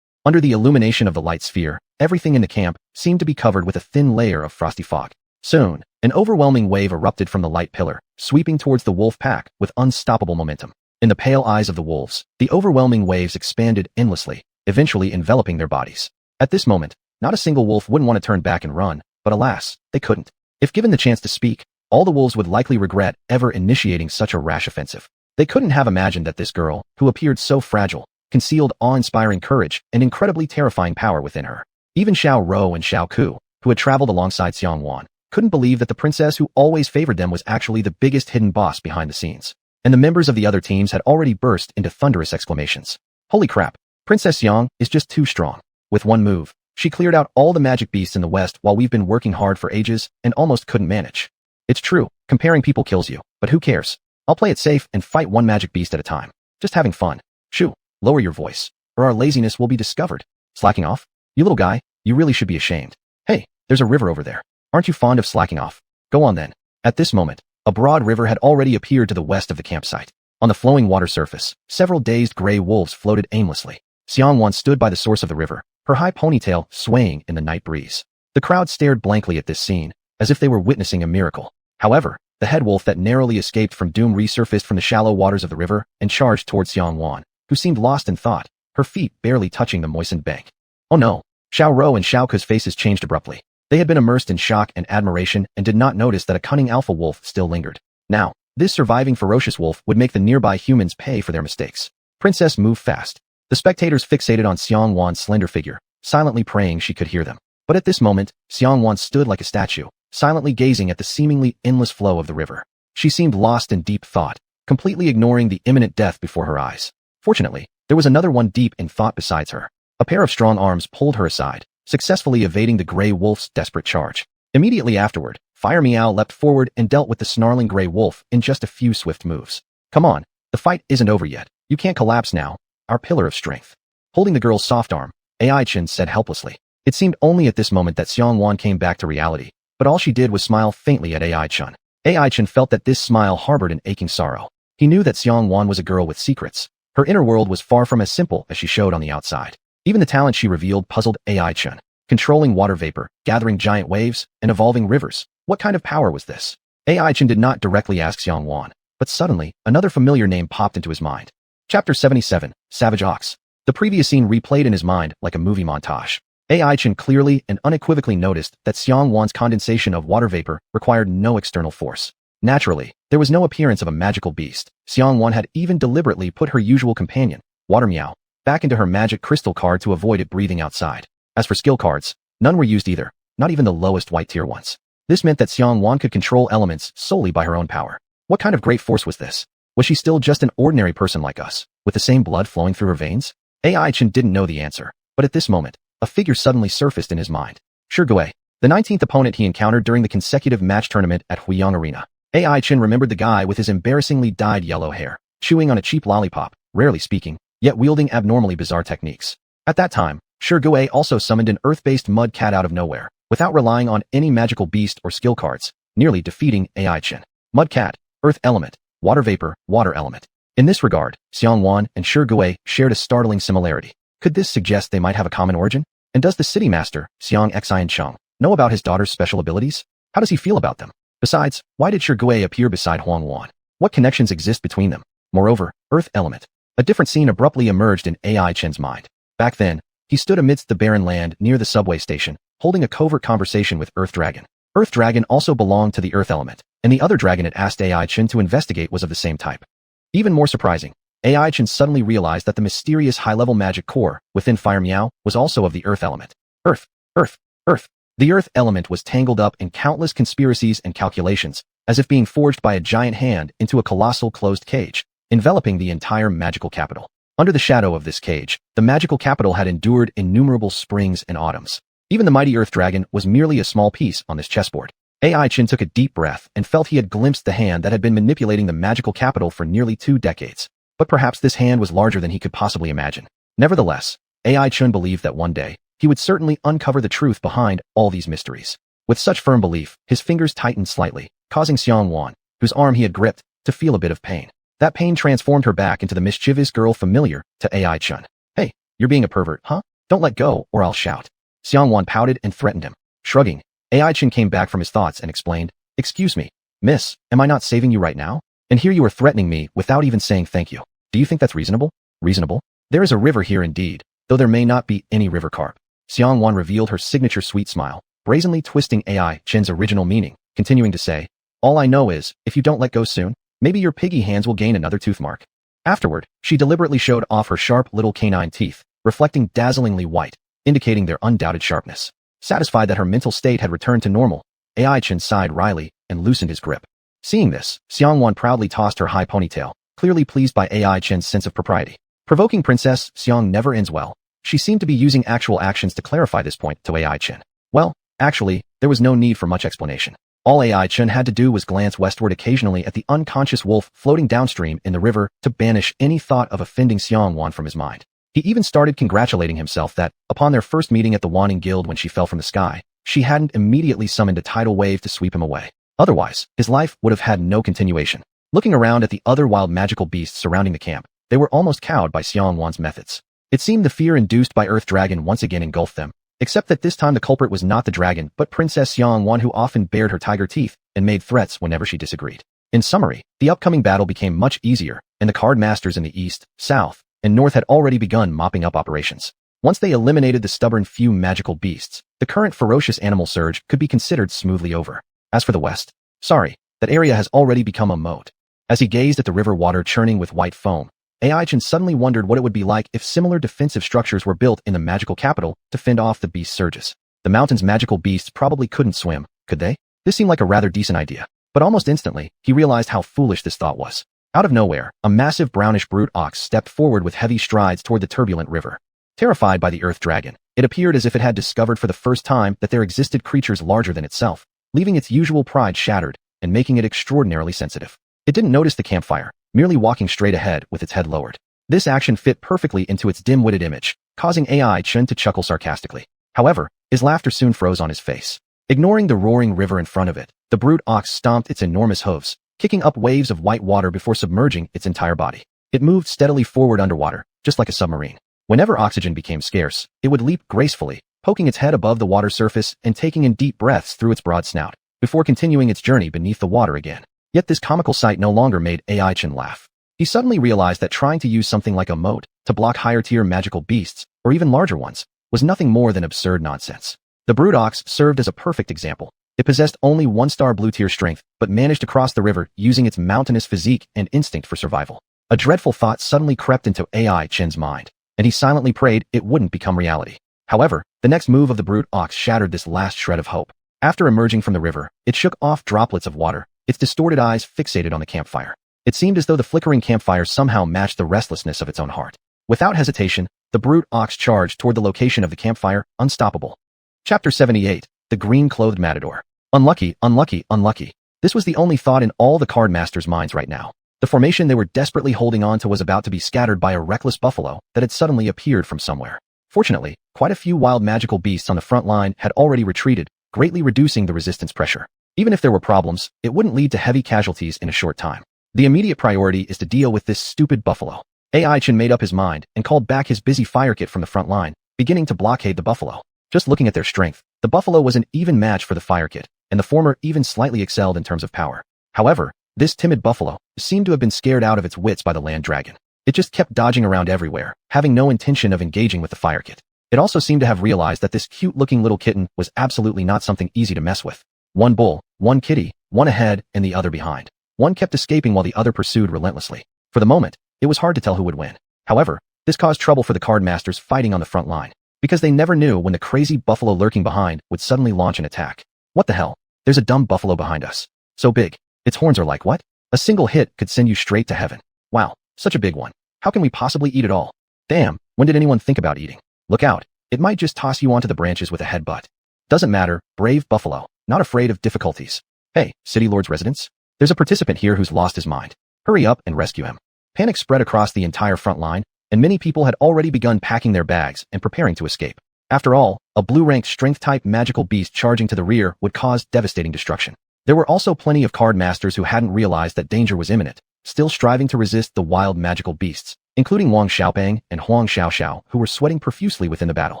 Under the illumination of the light sphere, everything in the camp seemed to be covered with a thin layer of frosty fog. Soon, an overwhelming wave erupted from the light pillar, sweeping towards the wolf pack with unstoppable momentum. In the pale eyes of the wolves, the overwhelming waves expanded endlessly, eventually enveloping their bodies. At this moment, not a single wolf wouldn't want to turn back and run, but alas, they couldn't. If given the chance to speak, all the wolves would likely regret ever initiating such a rash offensive. They couldn't have imagined that this girl, who appeared so fragile, concealed awe-inspiring courage and incredibly terrifying power within her. Even Xiao Rou and Xiao Ku, who had traveled alongside Xianhuan, couldn't believe that the princess who always favored them was actually the biggest hidden boss behind the scenes. And the members of the other teams had already burst into thunderous exclamations. Holy crap, Princess Xiang is just too strong. With one move, she cleared out all the magic beasts in the west while we've been working hard for ages and almost couldn't manage. It's true, comparing people kills you, but who cares? I'll play it safe and fight one magic beast at a time. Just having fun. Shoo, lower your voice, or our laziness will be discovered. Slacking off? You little guy, you really should be ashamed. Hey, there's a river over there. Aren't you fond of slacking off? Go on then. At this moment, a broad river had already appeared to the west of the campsite. On the flowing water surface, several dazed gray wolves floated aimlessly. Xianhuan stood by the source of the river, her high ponytail swaying in the night breeze. The crowd stared blankly at this scene, as if they were witnessing a miracle. However, the head wolf that narrowly escaped from doom resurfaced from the shallow waters of the river and charged towards Xianhuan, who seemed lost in thought, her feet barely touching the moistened bank. Oh no! Xiao Rou and Xiao Ku's faces changed abruptly. They had been immersed in shock and admiration and did not notice that a cunning alpha wolf still lingered. Now, this surviving ferocious wolf would make the nearby humans pay for their mistakes. Princess moved fast. The spectators fixated on Xianhuan's slender figure, silently praying she could hear them. But at this moment, Xianhuan stood like a statue, silently gazing at the seemingly endless flow of the river. She seemed lost in deep thought, completely ignoring the imminent death before her eyes. Fortunately, there was another one deep in thought besides her. A pair of strong arms pulled her aside, successfully evading the gray wolf's desperate charge. Immediately afterward, Fire Meow leapt forward and dealt with the snarling gray wolf in just a few swift moves. Come on, the fight isn't over yet. You can't collapse now, our pillar of strength. Holding the girl's soft arm, AI Chen said helplessly. It seemed only at this moment that Xianhuan came back to reality, but all she did was smile faintly at AI Chen. AI Chen felt that this smile harbored an aching sorrow. He knew that Xianhuan was a girl with secrets. Her inner world was far from as simple as she showed on the outside. Even the talent she revealed puzzled AI Chen. Controlling water vapor, gathering giant waves, and evolving rivers. What kind of power was this? AI Chen did not directly ask Xianhuan, but suddenly, another familiar name popped into his mind. Chapter 77, Savage Ox. The previous scene replayed in his mind like a movie montage. AI Chen clearly and unequivocally noticed that Xianhuan's condensation of water vapor required no external force. Naturally, there was no appearance of a magical beast. Xianhuan had even deliberately put her usual companion, Water Meow, back into her magic crystal card to avoid it breathing outside. As for skill cards, none were used either, not even the lowest white tier ones. This meant that Xianhuan could control elements solely by her own power. What kind of great force was this? Was she still just an ordinary person like us, with the same blood flowing through her veins? AI Chen didn't know the answer. But at this moment, a figure suddenly surfaced in his mind. Shirgui, the 19th opponent he encountered during the consecutive match tournament at Huyang Arena. AI Chin remembered the guy with his embarrassingly dyed yellow hair, chewing on a cheap lollipop, rarely speaking, yet wielding abnormally bizarre techniques. At that time, Shirgui also summoned an earth-based mud cat out of nowhere, without relying on any magical beast or skill cards, nearly defeating AI Chin. Mud cat, earth element, water vapor, water element. In this regard, Xianhuan and Shirgui shared a startling similarity. Could this suggest they might have a common origin? And does the city master, xianxia, know about his daughter's special abilities? How does he feel about them? Besides, why did Shirgui appear beside xuanhuan? What connections exist between them? Moreover, earth element. A different scene abruptly emerged in AI Chen's mind. Back then, he stood amidst the barren land near the subway station, holding a covert conversation with Earth Dragon. Earth Dragon also belonged to the earth element, and the other dragon it asked AI Chen to investigate was of the same type. Even more surprising, AI Chen suddenly realized that the mysterious high-level magic core within Fire Meow was also of the earth element. Earth, earth, earth. The earth element was tangled up in countless conspiracies and calculations, as if being forged by a giant hand into a colossal closed cage, enveloping the entire magical capital. Under the shadow of this cage, the magical capital had endured innumerable springs and autumns. Even the mighty Earth Dragon was merely a small piece on this chessboard. AI Chin took a deep breath and felt he had glimpsed the hand that had been manipulating the magical capital for nearly 2 decades. But perhaps this hand was larger than he could possibly imagine. Nevertheless, AI Chin believed that one day, he would certainly uncover the truth behind all these mysteries. With such firm belief, his fingers tightened slightly, causing Xianhuan, whose arm he had gripped, to feel a bit of pain. That pain transformed her back into the mischievous girl familiar to AI Chun. Hey, you're being a pervert, huh? Don't let go, or I'll shout. Xianhuan pouted and threatened him. Shrugging, AI Chin came back from his thoughts and explained, Excuse me, miss, am I not saving you right now? And here you are threatening me without even saying thank you. Do you think that's reasonable? Reasonable? There is a river here indeed, though there may not be any river carp. Xianhuan revealed her signature sweet smile, brazenly twisting AI Chin's original meaning, continuing to say, All I know is, if you don't let go soon, maybe your piggy hands will gain another tooth mark. Afterward, she deliberately showed off her sharp little canine teeth, reflecting dazzlingly white, indicating their undoubted sharpness. Satisfied that her mental state had returned to normal, AI Chin sighed wryly and loosened his grip. Seeing this, Xianhuan proudly tossed her high ponytail, clearly pleased by AI Chin's sense of propriety. Provoking Princess Xiang never ends well. She seemed to be using actual actions to clarify this point to AI Chin. Well, actually, there was no need for much explanation. All AI Chin had to do was glance westward occasionally at the unconscious wolf floating downstream in the river to banish any thought of offending Xianhuan from his mind. He even started congratulating himself that, upon their first meeting at the Wanning Guild when she fell from the sky, she hadn't immediately summoned a tidal wave to sweep him away. Otherwise, his life would have had no continuation. Looking around at the other wild magical beasts surrounding the camp, they were almost cowed by Xianhuan's methods. It seemed the fear induced by Earth Dragon once again engulfed them, except that this time the culprit was not the dragon but Princess Xianhuan, who often bared her tiger teeth and made threats whenever she disagreed. In summary, the upcoming battle became much easier, and the card masters in the east, south, and north had already begun mopping up operations. Once they eliminated the stubborn few magical beasts, the current ferocious animal surge could be considered smoothly over. As for the west, that area has already become a moat. As he gazed at the river water churning with white foam, AI Chin suddenly wondered what it would be like if similar defensive structures were built in the magical capital to fend off the beast surges. The mountain's magical beasts probably couldn't swim, could they? This seemed like a rather decent idea. But almost instantly, he realized how foolish this thought was. Out of nowhere, a massive brownish brute ox stepped forward with heavy strides toward the turbulent river. Terrified by the Earth Dragon, it appeared as if it had discovered for the first time that there existed creatures larger than itself, leaving its usual pride shattered and making it extraordinarily sensitive. It didn't notice the campfire, merely walking straight ahead with its head lowered. This action fit perfectly into its dim-witted image, causing AI Chen to chuckle sarcastically. However, his laughter soon froze on his face. Ignoring the roaring river in front of it, the brute ox stomped its enormous hooves, kicking up waves of white water before submerging its entire body. It moved steadily forward underwater, just like a submarine. Whenever oxygen became scarce, it would leap gracefully, poking its head above the water surface and taking in deep breaths through its broad snout, before continuing its journey beneath the water again. Yet this comical sight no longer made AI Chin laugh. He suddenly realized that trying to use something like a moat to block higher-tier magical beasts, or even larger ones, was nothing more than absurd nonsense. The brute ox served as a perfect example. It possessed only 1-star blue-tier strength, but managed to cross the river using its mountainous physique and instinct for survival. A dreadful thought suddenly crept into AI Chin's mind, and he silently prayed it wouldn't become reality. However, the next move of the brute ox shattered this last shred of hope. After emerging from the river, it shook off droplets of water, its distorted eyes fixated on the campfire. It seemed as though the flickering campfire somehow matched the restlessness of its own heart. Without hesitation, the brute ox charged toward the location of the campfire, unstoppable. Chapter 78. The Green-Clothed Matador. Unlucky, unlucky, unlucky. This was the only thought in all the card masters' minds right now. The formation they were desperately holding on to was about to be scattered by a reckless buffalo that had suddenly appeared from somewhere. Fortunately, quite a few wild magical beasts on the front line had already retreated, greatly reducing the resistance pressure. Even if there were problems, it wouldn't lead to heavy casualties in a short time. The immediate priority is to deal with this stupid buffalo. AI Chen made up his mind and called back his busy fire kit from the front line, beginning to blockade the buffalo. Just looking at their strength, the buffalo was an even match for the fire kit, and the former even slightly excelled in terms of power. However, this timid buffalo seemed to have been scared out of its wits by the land dragon. It just kept dodging around everywhere, having no intention of engaging with the fire kit. It also seemed to have realized that this cute-looking little kitten was absolutely not something easy to mess with. One bull, one kitty, one ahead and the other behind. One kept escaping while the other pursued relentlessly. For the moment, it was hard to tell who would win. However, this caused trouble for the card masters fighting on the front line, because they never knew when the crazy buffalo lurking behind would suddenly launch an attack. What the hell? There's a dumb buffalo behind us. So big. Its horns are like what? A single hit could send you straight to heaven. Wow, such a big one. How can we possibly eat it all? Damn, when did anyone think about eating? Look out, it might just toss you onto the branches with a headbutt. Doesn't matter, brave buffalo, not afraid of difficulties. Hey, City Lord's residents? There's a participant here who's lost his mind. Hurry up and rescue him. Panic spread across the entire front line, and many people had already begun packing their bags and preparing to escape. After all, a blue-ranked strength-type magical beast charging to the rear would cause devastating destruction. There were also plenty of card masters who hadn't realized that danger was imminent, still striving to resist the wild magical beasts, including Wang Xiaopeng and Huang Xiaoxiao, who were sweating profusely within the battle.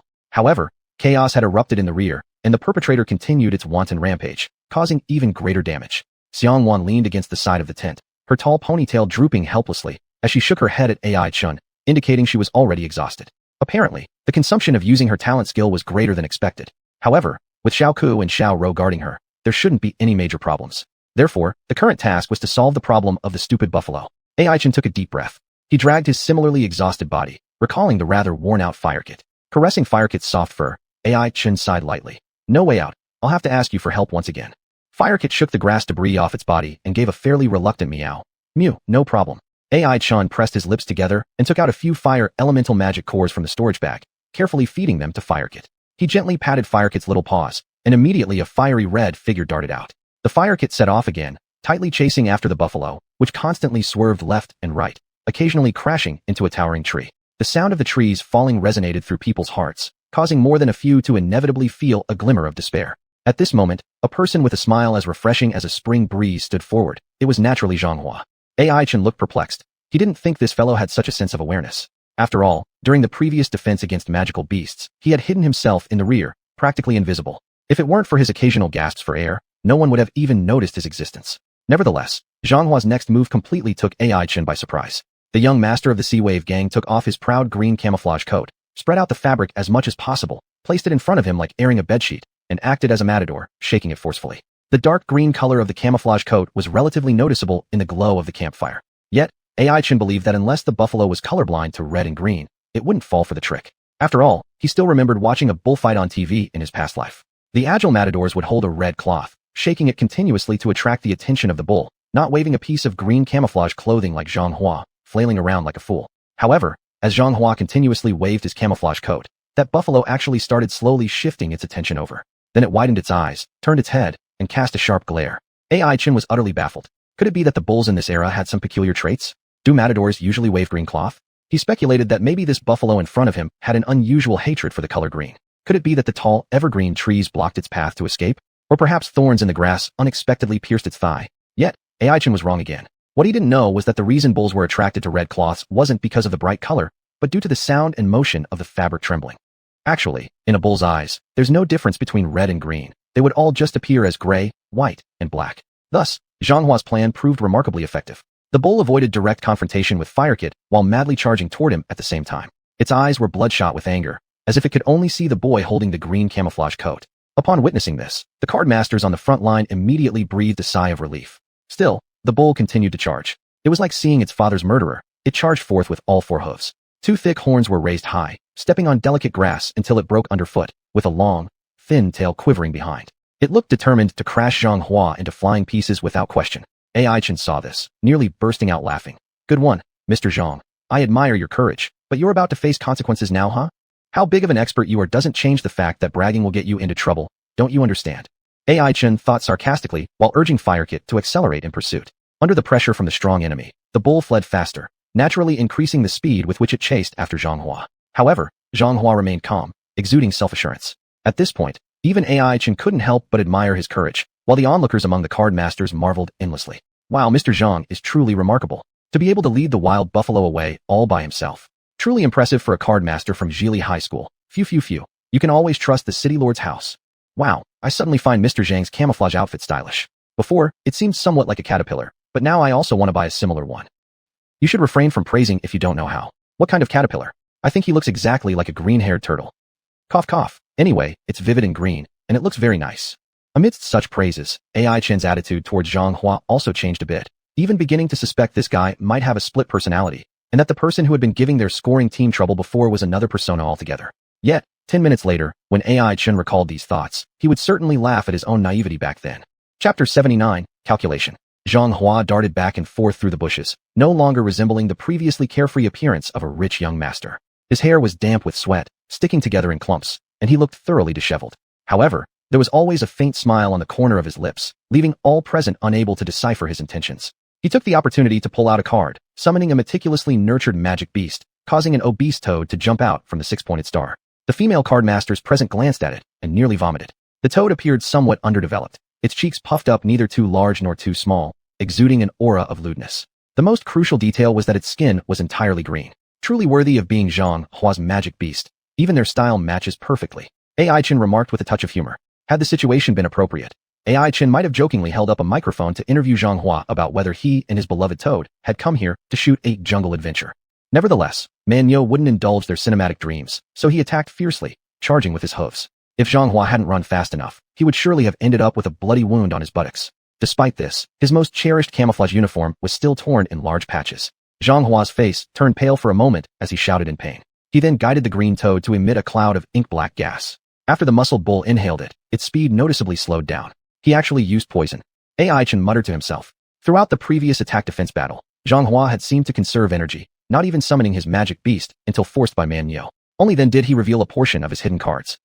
However, chaos had erupted in the rear, and the perpetrator continued its wanton rampage, causing even greater damage. Xianhuan leaned against the side of the tent, her tall ponytail drooping helplessly, as she shook her head at AI Chun, indicating she was already exhausted. Apparently, the consumption of using her talent skill was greater than expected. However, with Xiao Ku and Xiao Rou guarding her, there shouldn't be any major problems. Therefore, the current task was to solve the problem of the stupid buffalo. AI Chun took a deep breath. He dragged his similarly exhausted body, recalling the rather worn-out fire kit. Caressing fire kit's soft fur, AI Chun sighed lightly. No way out. I'll have to ask you for help once again. Fire kit shook the grass debris off its body and gave a fairly reluctant meow. Mew, no problem. AI Chun pressed his lips together and took out a few fire elemental magic cores from the storage bag, carefully feeding them to Fire Kit. He gently patted Fire Kit's little paws, and immediately a fiery red figure darted out. The Fire Kit set off again, tightly chasing after the buffalo, which constantly swerved left and right, occasionally crashing into a towering tree. The sound of the trees falling resonated through people's hearts, causing more than a few to inevitably feel a glimmer of despair. At this moment, a person with a smile as refreshing as a spring breeze stood forward. It was naturally Xuanhuan. AI Chen looked perplexed. He didn't think this fellow had such a sense of awareness. After all, during the previous defense against magical beasts, he had hidden himself in the rear, practically invisible. If it weren't for his occasional gasps for air, no one would have even noticed his existence. Nevertheless, Xuanhua's next move completely took AI Chen by surprise. The young master of the Sea Wave gang took off his proud green camouflage coat, spread out the fabric as much as possible, placed it in front of him like airing a bedsheet, and acted as a matador, shaking it forcefully. The dark green color of the camouflage coat was relatively noticeable in the glow of the campfire. Yet, AI Chen believed that unless the buffalo was colorblind to red and green, it wouldn't fall for the trick. After all, he still remembered watching a bullfight on TV in his past life. The agile matadors would hold a red cloth, shaking it continuously to attract the attention of the bull, not waving a piece of green camouflage clothing like Xuanhuan, flailing around like a fool. However, as Xuanhuan continuously waved his camouflage coat, that buffalo actually started slowly shifting its attention over. Then it widened its eyes, turned its head, and cast a sharp glare. AI Chen was utterly baffled. Could it be that the bulls in this era had some peculiar traits? Do matadors usually wave green cloth? He speculated that maybe this buffalo in front of him had an unusual hatred for the color green. Could it be that the tall, evergreen trees blocked its path to escape? Or perhaps thorns in the grass unexpectedly pierced its thigh? Yet, AI Chen was wrong again. What he didn't know was that the reason bulls were attracted to red cloths wasn't because of the bright color, but due to the sound and motion of the fabric trembling. Actually, in a bull's eyes, there's no difference between red and green. They would all just appear as gray, white, and black. Thus, Xuanhua's plan proved remarkably effective. The bull avoided direct confrontation with Fire Kit while madly charging toward him at the same time. Its eyes were bloodshot with anger, as if it could only see the boy holding the green camouflage coat. Upon witnessing this, the card masters on the front line immediately breathed a sigh of relief. Still, the bull continued to charge. It was like seeing its father's murderer. It charged forth with all four hooves. Two thick horns were raised high, stepping on delicate grass until it broke underfoot, with a long, thin tail quivering behind. It looked determined to crash Xuanhuan into flying pieces without question. AI Chen saw this, nearly bursting out laughing. Good one, Mr. Zhang. I admire your courage, But you're about to face consequences now, huh? How big of an expert you are doesn't change the fact that bragging will get you into trouble. Don't you understand? AI Chen thought sarcastically while urging Firekit to accelerate in pursuit. Under the pressure from the strong enemy, the bull fled faster, naturally increasing the speed with which it chased after Xianghua. However, Xianghua remained calm, exuding self-assurance. At this point, even AI Chen couldn't help but admire his courage, while the onlookers among the card masters marveled endlessly. Wow, Mr. Zhang is truly remarkable. To be able to lead the wild buffalo away all by himself. Truly impressive for a card master from Zhili High School. Phew. You can always trust the city lord's house. Wow, I suddenly find Mr. Zhang's camouflage outfit stylish. Before, it seemed somewhat like a caterpillar, but now I also want to buy a similar one. You should refrain from praising if you don't know how. What kind of caterpillar? I think he looks exactly like a green-haired turtle. Cough. Anyway, it's vivid and green, and it looks very nice. Amidst such praises, AI Chen's attitude towards Xianghua also changed a bit, even beginning to suspect this guy might have a split personality, and that the person who had been giving their scoring team trouble before was another persona altogether. Yet, 10 minutes later, when AI Chen recalled these thoughts, he would certainly laugh at his own naivety back then. Chapter 79, Calculation. Xianghua darted back and forth through the bushes, no longer resembling the previously carefree appearance of a rich young master. His hair was damp with sweat, sticking together in clumps, and he looked thoroughly disheveled. However, there was always a faint smile on the corner of his lips, leaving all present unable to decipher his intentions. He took the opportunity to pull out a card, summoning a meticulously nurtured magic beast, causing an obese toad to jump out from the six-pointed star. The female card masters present glanced at it and nearly vomited. The toad appeared somewhat underdeveloped, its cheeks puffed up neither too large nor too small, exuding an aura of lewdness. The most crucial detail was that its skin was entirely green, truly worthy of being Xianghua's magic beast. Even their style matches perfectly. AI Chen remarked with a touch of humor. Had the situation been appropriate, AI Chen might have jokingly held up a microphone to interview Xianghua about whether he and his beloved toad had come here to shoot a jungle adventure. Nevertheless, Man Yo wouldn't indulge their cinematic dreams, so he attacked fiercely, charging with his hoofs. If Xianghua hadn't run fast enough, he would surely have ended up with a bloody wound on his buttocks. Despite this, his most cherished camouflage uniform was still torn in large patches. Xianghua's face turned pale for a moment as he shouted in pain. He then guided the green toad to emit a cloud of ink-black gas. After the muscled bull inhaled it, its speed noticeably slowed down. He actually used poison. AI Chen muttered to himself. Throughout the previous attack-defense battle, Xianghua had seemed to conserve energy, not even summoning his magic beast until forced by Man Yo. Only then did he reveal a portion of his hidden cards.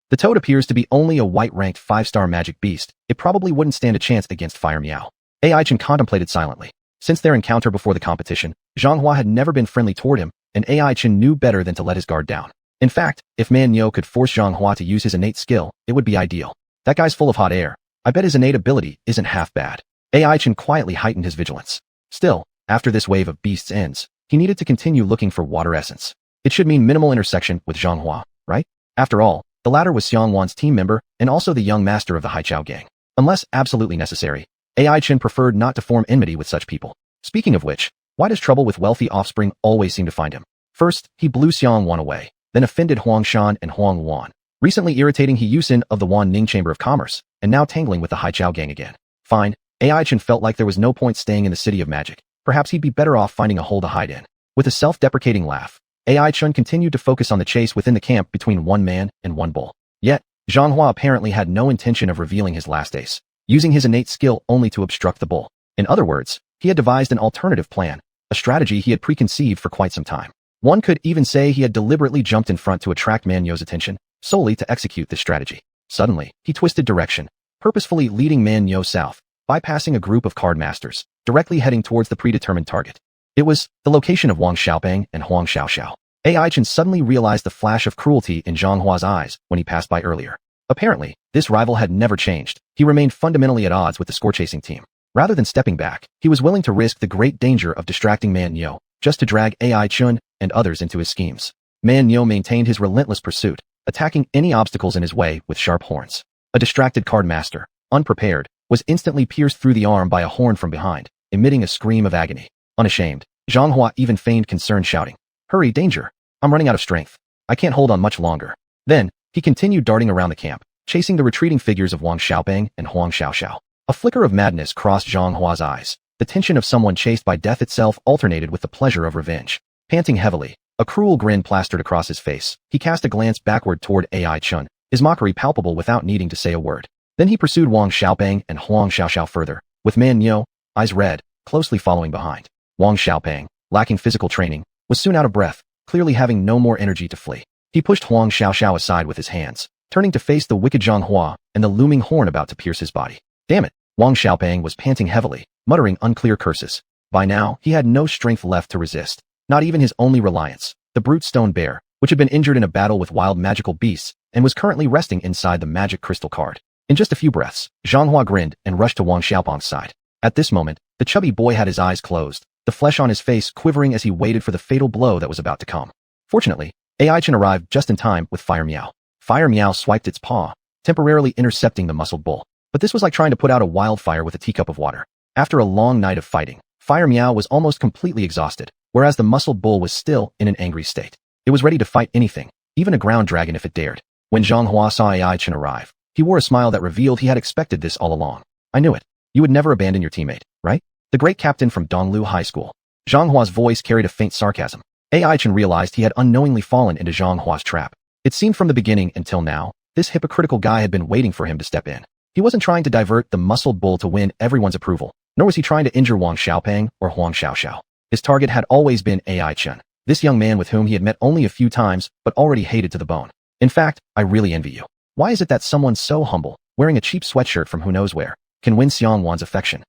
The toad appears to be only a white-ranked 5-star magic beast. It probably wouldn't stand a chance against Fire Meow. AI Chen contemplated silently. Since their encounter before the competition, Xianghua had never been friendly toward him, and AI Chen knew better than to let his guard down. In fact, if Man Yo could force Xianghua to use his innate skill, it would be ideal. That guy's full of hot air. I bet his innate ability isn't half bad. AI Chen quietly heightened his vigilance. Still, after this wave of beasts ends, he needed to continue looking for water essence. It should mean minimal intersection with Xianghua, right? After all, the latter was Xianhuan's team member and also the young master of the Haichao gang. Unless absolutely necessary, AI Chen preferred not to form enmity with such people. Speaking of which, why does trouble with wealthy offspring always seem to find him? First, he blew Xianhuan away, then offended Huangshan and Xuanhuan. Recently irritating He Yusin of the Wan Ning Chamber of Commerce, and now tangling with the Haichao gang again. Fine, AI Chen felt like there was no point staying in the City of Magic. Perhaps he'd be better off finding a hole to hide in. With a self-deprecating laugh, AI Chen continued to focus on the chase within the camp between one man and one bull. Yet, Xianghua apparently had no intention of revealing his last ace, using his innate skill only to obstruct the bull. In other words, he had devised an alternative plan, a strategy he had preconceived for quite some time. One could even say he had deliberately jumped in front to attract Man Yo's attention, solely to execute this strategy. Suddenly, he twisted direction, purposefully leading Man Yo south, bypassing a group of card masters, directly heading towards the predetermined target. It was the location of Wang Xiaobang and Huang Xiaoxiao. AI Chen suddenly realized the flash of cruelty in Xianghua's eyes when he passed by earlier. Apparently, this rival had never changed. He remained fundamentally at odds with the score-chasing team. Rather than stepping back, he was willing to risk the great danger of distracting Man Yo, just to drag AI Chen and others into his schemes. Man Yo maintained his relentless pursuit, attacking any obstacles in his way with sharp horns. A distracted card master, unprepared, was instantly pierced through the arm by a horn from behind, emitting a scream of agony. Unashamed, Xianghua even feigned concern, shouting, "Hurry, danger! I'm running out of strength. I can't hold on much longer." Then, he continued darting around the camp, chasing the retreating figures of Wang Xiaobang and Huang Xiaoxiao. A flicker of madness crossed Xianghua's eyes. The tension of someone chased by death itself alternated with the pleasure of revenge. Panting heavily, a cruel grin plastered across his face, he cast a glance backward toward AI Chen, his mockery palpable without needing to say a word. Then he pursued Wang Xiaobang and Huang Xiaoxiao further, with Man Yo, eyes red, closely following behind. Wang Xiaobang, lacking physical training, was soon out of breath, clearly having no more energy to flee. He pushed Huang Xiaoxiao aside with his hands, turning to face the wicked Xuanhuan and the looming horn about to pierce his body. Damn it! Wang Xiaopeng was panting heavily, muttering unclear curses. By now, he had no strength left to resist, not even his only reliance, the brute stone bear, which had been injured in a battle with wild magical beasts and was currently resting inside the magic crystal card. In just a few breaths, Xuanhua grinned and rushed to Wang Xiaopeng's side. At this moment, the chubby boy had his eyes closed, the flesh on his face quivering as he waited for the fatal blow that was about to come. Fortunately, AI Chen arrived just in time with Fire Meow. Fire Meow swiped its paw, temporarily intercepting the muscled bull. But this was like trying to put out a wildfire with a teacup of water. After a long night of fighting, Fire Meow was almost completely exhausted, whereas the muscled bull was still in an angry state. It was ready to fight anything, even a ground dragon if it dared. When Zhang Hua saw AI Chen arrive, he wore a smile that revealed he had expected this all along. I knew it. You would never abandon your teammate, right? The great captain from Donglu High School. Zhang Hua's voice carried a faint sarcasm. AI Chen realized he had unknowingly fallen into Zhang Hua's trap. It seemed from the beginning until now, this hypocritical guy had been waiting for him to step in. He wasn't trying to divert the muscled bull to win everyone's approval, nor was he trying to injure Wang Xiaopeng or Huang Xiaoxiao. His target had always been AI Chen, this young man with whom he had met only a few times but already hated to the bone. In fact, I really envy you. Why is it that someone so humble, wearing a cheap sweatshirt from who knows where, can win Xianhuan's affection?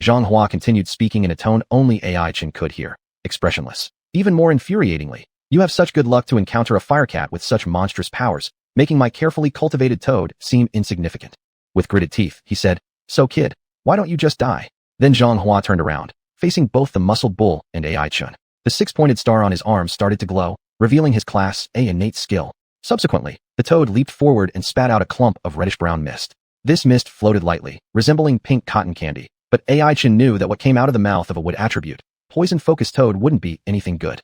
Zhang Hua continued speaking in a tone only AI Chen could hear, expressionless. Even more infuriatingly, you have such good luck to encounter a firecat with such monstrous powers, making my carefully cultivated toad seem insignificant. With gritted teeth, he said, So kid, why don't you just die? Then Zhang Hua turned around, facing both the muscled bull and AI Chen. The six-pointed star on his arm started to glow, revealing his Class A innate skill. Subsequently, the toad leaped forward and spat out a clump of reddish-brown mist. This mist floated lightly, resembling pink cotton candy, but AI Chen knew that what came out of the mouth of a wood attribute, poison-focused toad wouldn't be anything good.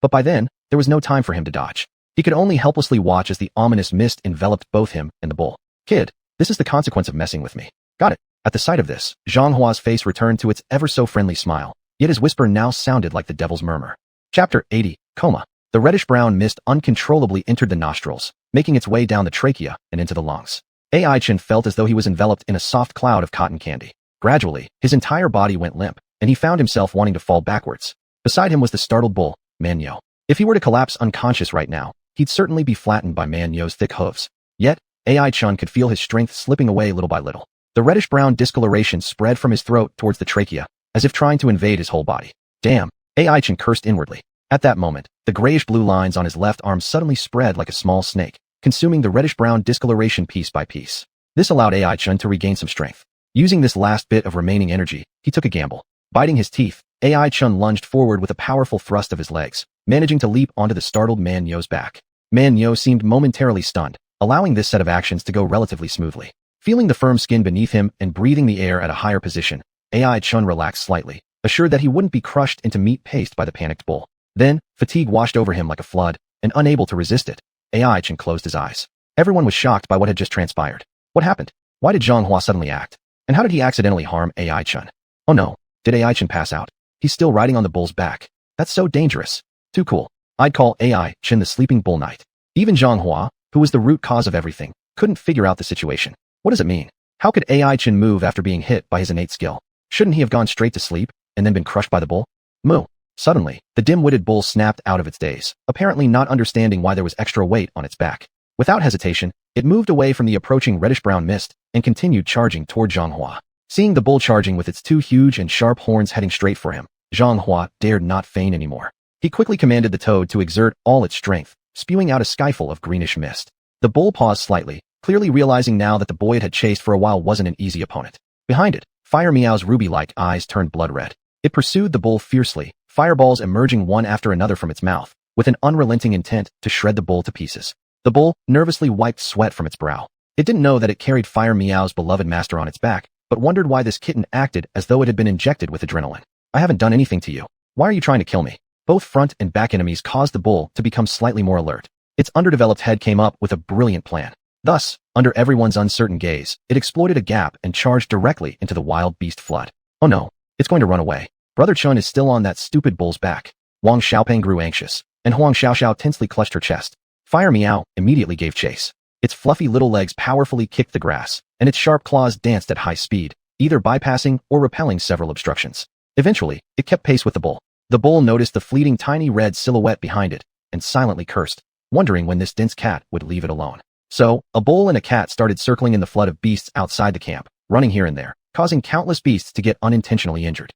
But by then, there was no time for him to dodge. He could only helplessly watch as the ominous mist enveloped both him and the bull. Kid, this is the consequence of messing with me. Got it. At the sight of this, Zhang Hua's face returned to its ever-so-friendly smile, yet his whisper now sounded like the devil's murmur. Chapter 80, Coma. The reddish-brown mist uncontrollably entered the nostrils, making its way down the trachea and into the lungs. AI Chen felt as though he was enveloped in a soft cloud of cotton candy. Gradually, his entire body went limp, and he found himself wanting to fall backwards. Beside him was the startled bull, Man Yo. If he were to collapse unconscious right now, he'd certainly be flattened by Man Yo's thick hooves. Yet, AI Chen could feel his strength slipping away little by little. The reddish-brown discoloration spread from his throat towards the trachea, as if trying to invade his whole body. Damn, AI Chen cursed inwardly. At that moment, the grayish-blue lines on his left arm suddenly spread like a small snake, consuming the reddish-brown discoloration piece by piece. This allowed AI Chen to regain some strength. Using this last bit of remaining energy, he took a gamble. Biting his teeth, AI Chen lunged forward with a powerful thrust of his legs, managing to leap onto the startled Man Yo's back. Man Yo seemed momentarily stunned, allowing this set of actions to go relatively smoothly. Feeling the firm skin beneath him and breathing the air at a higher position, AI Chen relaxed slightly, assured that he wouldn't be crushed into meat paste by the panicked bull. Then, fatigue washed over him like a flood, and unable to resist it, AI Chen closed his eyes. Everyone was shocked by what had just transpired. What happened? Why did Zhang Hua suddenly act? And how did he accidentally harm AI Chen? Oh no, did AI Chen pass out? He's still riding on the bull's back. That's so dangerous. Too cool. I'd call AI Chen the sleeping bull knight. Even Zhang Hua, who was the root cause of everything, couldn't figure out the situation. What does it mean? How could AI Chen move after being hit by his innate skill? Shouldn't he have gone straight to sleep, and then been crushed by the bull? Moo. Suddenly, the dim-witted bull snapped out of its daze, apparently not understanding why there was extra weight on its back. Without hesitation, it moved away from the approaching reddish-brown mist and continued charging toward Zhang Hua. Seeing the bull charging with its two huge and sharp horns heading straight for him, Zhang Hua dared not feign anymore. He quickly commanded the toad to exert all its strength, spewing out a skyful of greenish mist. The bull paused slightly, clearly realizing now that the boy it had chased for a while wasn't an easy opponent. Behind it, Fire Meow's ruby-like eyes turned blood red. It pursued the bull fiercely, fireballs emerging one after another from its mouth, with an unrelenting intent to shred the bull to pieces. The bull nervously wiped sweat from its brow. It didn't know that it carried Fire Meow's beloved master on its back, but wondered why this kitten acted as though it had been injected with adrenaline. I haven't done anything to you. Why are you trying to kill me? Both front and back enemies caused the bull to become slightly more alert. Its underdeveloped head came up with a brilliant plan. Thus, under everyone's uncertain gaze, it exploited a gap and charged directly into the wild beast flood. Oh no, it's going to run away. Brother Chun is still on that stupid bull's back. Wang Xiaopeng grew anxious, and Huang Xiaoxiao tensely clutched her chest. Fire Meow immediately gave chase. Its fluffy little legs powerfully kicked the grass, and its sharp claws danced at high speed, either bypassing or repelling several obstructions. Eventually, it kept pace with the bull. The bull noticed the fleeting tiny red silhouette behind it, and silently cursed, wondering when this dense cat would leave it alone. So, a bull and a cat started circling in the flood of beasts outside the camp, running here and there, causing countless beasts to get unintentionally injured.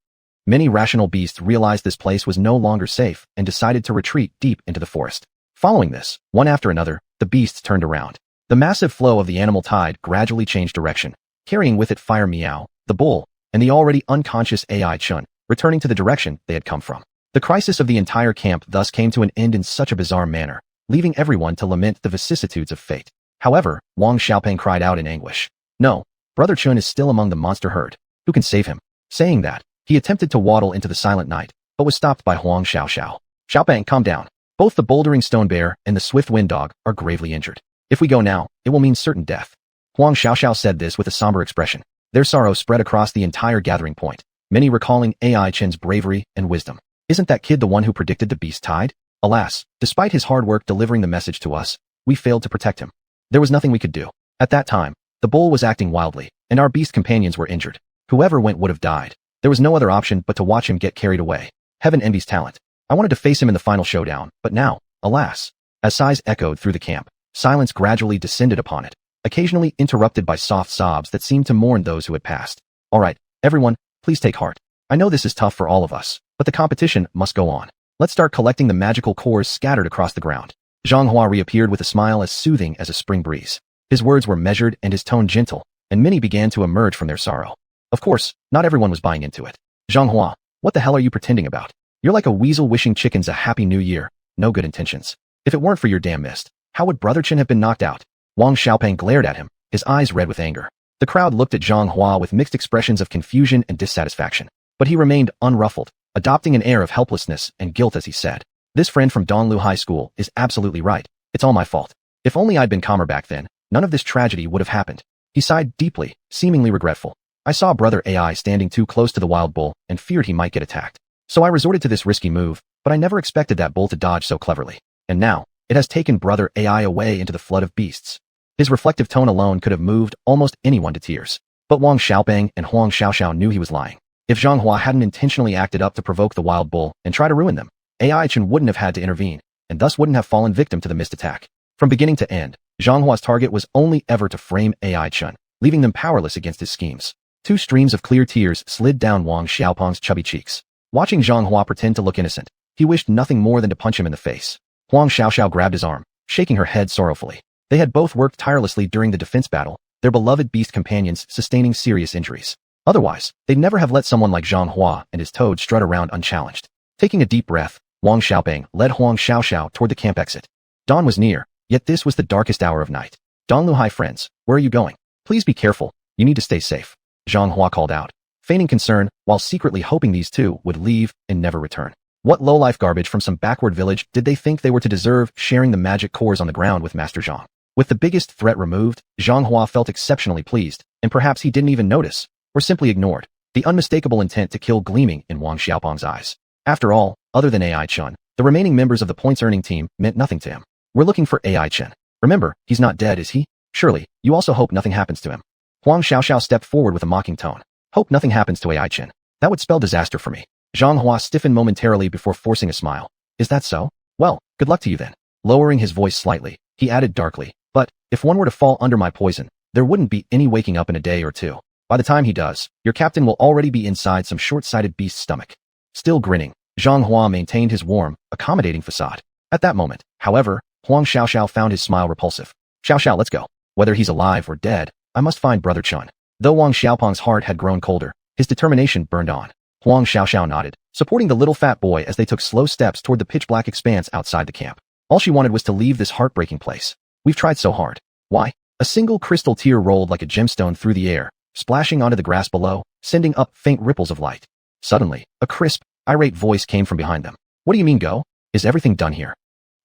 Many rational beasts realized this place was no longer safe and decided to retreat deep into the forest. Following this, one after another, the beasts turned around. The massive flow of the animal tide gradually changed direction, carrying with it Fire Meow, the bull, and the already unconscious AI Chun, returning to the direction they had come from. The crisis of the entire camp thus came to an end in such a bizarre manner, leaving everyone to lament the vicissitudes of fate. However, Wang Xiaopeng cried out in anguish. No, Brother Chun is still among the monster herd. Who can save him? Saying that, he attempted to waddle into the silent night, but was stopped by Huang Xiaoxiao. Xiaopeng, calm down. Both the bouldering stone bear and the swift wind dog are gravely injured. If we go now, it will mean certain death. Huang Xiaoxiao said this with a somber expression. Their sorrow spread across the entire gathering point, many recalling AI Chen's bravery and wisdom. Isn't that kid the one who predicted the beast tide? Alas, despite his hard work delivering the message to us, we failed to protect him. There was nothing we could do. At that time, the bull was acting wildly, and our beast companions were injured. Whoever went would have died. There was no other option but to watch him get carried away. Heaven envies talent. I wanted to face him in the final showdown, but now, alas. As sighs echoed through the camp, silence gradually descended upon it, occasionally interrupted by soft sobs that seemed to mourn those who had passed. All right, everyone, please take heart. I know this is tough for all of us, but the competition must go on. Let's start collecting the magical cores scattered across the ground. Xianhuan reappeared with a smile as soothing as a spring breeze. His words were measured and his tone gentle, and many began to emerge from their sorrow. Of course, not everyone was buying into it. Xianhuan, what the hell are you pretending about? You're like a weasel wishing chickens a happy new year. No good intentions. If it weren't for your damn mist, how would Brother Chen have been knocked out? Wang Xiaopeng glared at him, his eyes red with anger. The crowd looked at Xianhuan with mixed expressions of confusion and dissatisfaction, but he remained unruffled, adopting an air of helplessness and guilt as he said, "This friend from Donglu High School is absolutely right. It's all my fault. If only I'd been calmer back then, none of this tragedy would have happened." He sighed deeply, seemingly regretful. I saw Brother AI standing too close to the wild bull and feared he might get attacked. So I resorted to this risky move, but I never expected that bull to dodge so cleverly. And now, it has taken Brother AI away into the flood of beasts. His reflective tone alone could have moved almost anyone to tears. But Wang Xiaopeng and Huang Xiaoxiao knew he was lying. If Xianghua hadn't intentionally acted up to provoke the wild bull and try to ruin them, AI Chen wouldn't have had to intervene, and thus wouldn't have fallen victim to the mist attack. From beginning to end, Xianghua's target was only ever to frame AI Chen, leaving them powerless against his schemes. Two streams of clear tears slid down Wang Xiaopeng's chubby cheeks. Watching Xianghua pretend to look innocent, he wished nothing more than to punch him in the face. Huang Xiaoxiao grabbed his arm, shaking her head sorrowfully. They had both worked tirelessly during the defense battle, their beloved beast companions sustaining serious injuries. Otherwise, they'd never have let someone like Xianghua and his toad strut around unchallenged. Taking a deep breath, Wang Xiaopeng led Huang Xiaoxiao toward the camp exit. Dawn was near, yet this was the darkest hour of night. Donglu Hai friends, where are you going? Please be careful, you need to stay safe. Xianghua called out, feigning concern while secretly hoping these two would leave and never return. What low-life garbage from some backward village did they think they were to deserve sharing the magic cores on the ground with Master Zhang? With the biggest threat removed, Xianghua felt exceptionally pleased, and perhaps he didn't even notice, or simply ignored, the unmistakable intent to kill gleaming in Wang Xiaopeng's eyes. After all, other than AI Chen, the remaining members of the points-earning team meant nothing to him. We're looking for AI Chen. Remember, he's not dead, is he? Surely, you also hope nothing happens to him. Huang Xiaoxiao stepped forward with a mocking tone. Hope nothing happens to AI Chen. That would spell disaster for me. Xianghua stiffened momentarily before forcing a smile. Is that so? Well, good luck to you then. Lowering his voice slightly, he added darkly, but, if one were to fall under my poison, there wouldn't be any waking up in a day or two. By the time he does, your captain will already be inside some short-sighted beast's stomach. Still grinning, Xianghua maintained his warm, accommodating facade. At that moment, however, Huang Xiaoxiao found his smile repulsive. Xiaoxiao, let's go. Whether he's alive or dead, I must find Brother Chun. Though Wang Xiaopeng's heart had grown colder, his determination burned on. Huang Xiaoxiao nodded, supporting the little fat boy as they took slow steps toward the pitch-black expanse outside the camp. All she wanted was to leave this heartbreaking place. We've tried so hard. Why? A single crystal tear rolled like a gemstone through the air, splashing onto the grass below, sending up faint ripples of light. Suddenly, a crisp, irate voice came from behind them. What do you mean go? Is everything done here?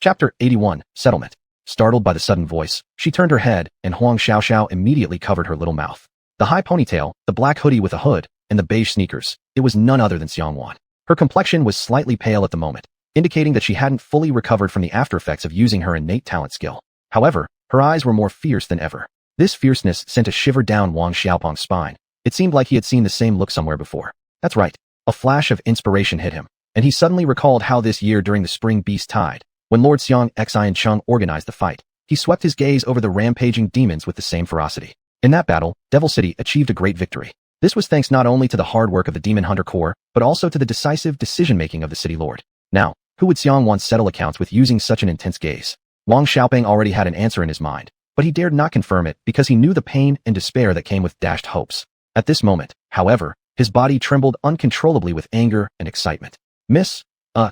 Chapter 81, Settlement. Startled by the sudden voice, she turned her head, and Huang Xiaoxiao immediately covered her little mouth. The high ponytail, the black hoodie with a hood, and the beige sneakers, it was none other than Xianhuan. Her complexion was slightly pale at the moment, indicating that she hadn't fully recovered from the aftereffects of using her innate talent skill. However, her eyes were more fierce than ever. This fierceness sent a shiver down Wang Xiaopeng's spine. It seemed like he had seen the same look somewhere before. That's right. A flash of inspiration hit him, and he suddenly recalled how this year during the spring beast tide, When Lord Xianxia organized the fight, he swept his gaze over the rampaging demons with the same ferocity. In that battle, Devil City achieved a great victory. This was thanks not only to the hard work of the Demon Hunter Corps, but also to the decisive decision-making of the city lord. Now, who would Xianhuan settle accounts with using such an intense gaze? Wang Xiaoping already had an answer in his mind, but he dared not confirm it because he knew the pain and despair that came with dashed hopes. At this moment, however, his body trembled uncontrollably with anger and excitement.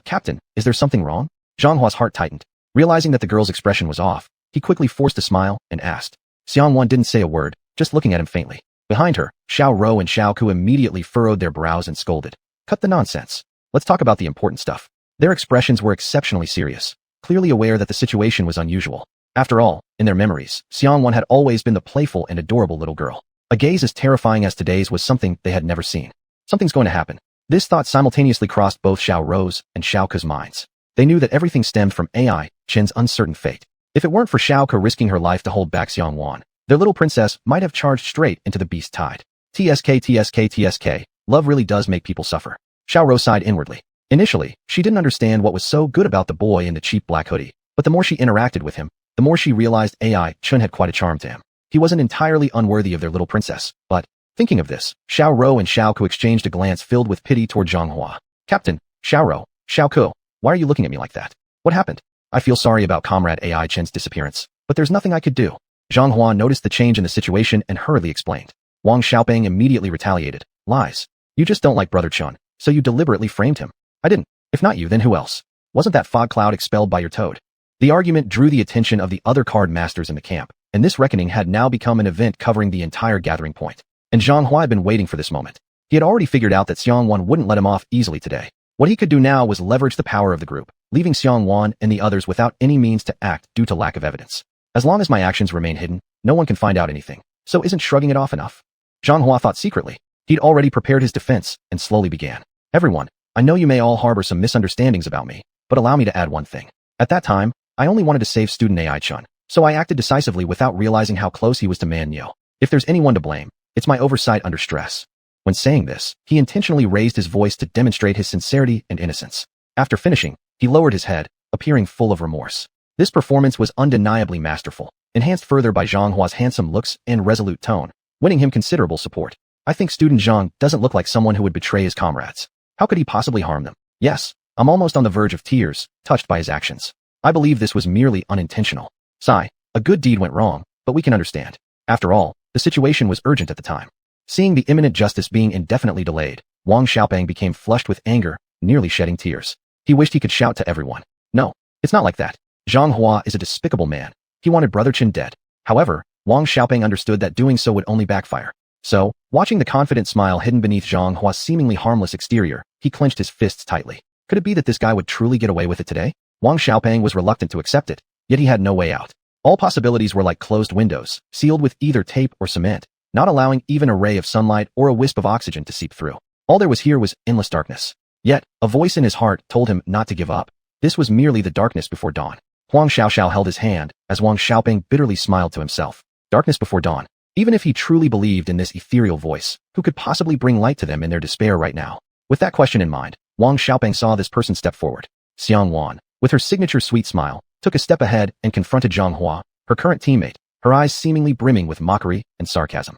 Captain, is there something wrong? Zhanghua's heart tightened. Realizing that the girl's expression was off, he quickly forced a smile and asked. Xianhuan didn't say a word, just looking at him faintly. Behind her, Xiao Rou and Xiao Ku immediately furrowed their brows and scolded. Cut the nonsense. Let's talk about the important stuff. Their expressions were exceptionally serious, clearly aware that the situation was unusual. After all, in their memories, Xianhuan had always been the playful and adorable little girl. A gaze as terrifying as today's was something they had never seen. Something's going to happen. This thought simultaneously crossed both Xiao Rou's and Xiao Ku's minds. They knew that everything stemmed from AI Chen's uncertain fate. If it weren't for Xiao Ku risking her life to hold back Xianhuan, their little princess might have charged straight into the beast tide. TSK, love really does make people suffer. Xiao Rou sighed inwardly. Initially, she didn't understand what was so good about the boy in the cheap black hoodie, but the more she interacted with him, the more she realized AI Chen had quite a charm to him. He wasn't entirely unworthy of their little princess, but, thinking of this, Xiao Rou and Xiao Ku exchanged a glance filled with pity toward Zhanghua. Captain, Xiao Rou, Xiao Ku, why are you looking at me like that? What happened? I feel sorry about Comrade AI Chen's disappearance, but there's nothing I could do. Zhanghua noticed the change in the situation and hurriedly explained. Wang Xiaoping immediately retaliated. Lies. You just don't like Brother Chen, so you deliberately framed him. I didn't. If not you, then who else? Wasn't that fog cloud expelled by your toad? The argument drew the attention of the other card masters in the camp, and this reckoning had now become an event covering the entire gathering point. And Zhanghua had been waiting for this moment. He had already figured out that Xianhuan wouldn't let him off easily today. What he could do now was leverage the power of the group, leaving Xianhuan and the others without any means to act due to lack of evidence. As long as my actions remain hidden, no one can find out anything. So isn't shrugging it off enough? Zhanghua thought secretly. He'd already prepared his defense and slowly began. Everyone, I know you may all harbor some misunderstandings about me, but allow me to add one thing. At that time, I only wanted to save student AI Chun, so I acted decisively without realizing how close he was to Man Yo. If there's anyone to blame, it's my oversight under stress. When saying this, he intentionally raised his voice to demonstrate his sincerity and innocence. After finishing, he lowered his head, appearing full of remorse. This performance was undeniably masterful, enhanced further by Zhanghua's handsome looks and resolute tone, winning him considerable support. I think student Zhang doesn't look like someone who would betray his comrades. How could he possibly harm them? Yes, I'm almost on the verge of tears, touched by his actions. I believe this was merely unintentional. Sigh, a good deed went wrong, but we can understand. After all, the situation was urgent at the time. Seeing the imminent justice being indefinitely delayed, Wang Xiaoping became flushed with anger, nearly shedding tears. He wished he could shout to everyone. No, it's not like that. Zhanghua is a despicable man. He wanted Brother Chen dead. However, Wang Xiaoping understood that doing so would only backfire. So, watching the confident smile hidden beneath Zhanghua's seemingly harmless exterior, he clenched his fists tightly. Could it be that this guy would truly get away with it today? Wang Xiaoping was reluctant to accept it, yet he had no way out. All possibilities were like closed windows, sealed with either tape or cement, not allowing even a ray of sunlight or a wisp of oxygen to seep through. All there was here was endless darkness. Yet, a voice in his heart told him not to give up. This was merely the darkness before dawn. Huang Xiaoxiao held his hand, as Wang Xiaoping bitterly smiled to himself. Darkness before dawn. Even if he truly believed in this ethereal voice, who could possibly bring light to them in their despair right now? With that question in mind, Wang Xiaoping saw this person step forward. Xianhuan, with her signature sweet smile, took a step ahead and confronted Zhanghua, her current teammate, her eyes seemingly brimming with mockery and sarcasm.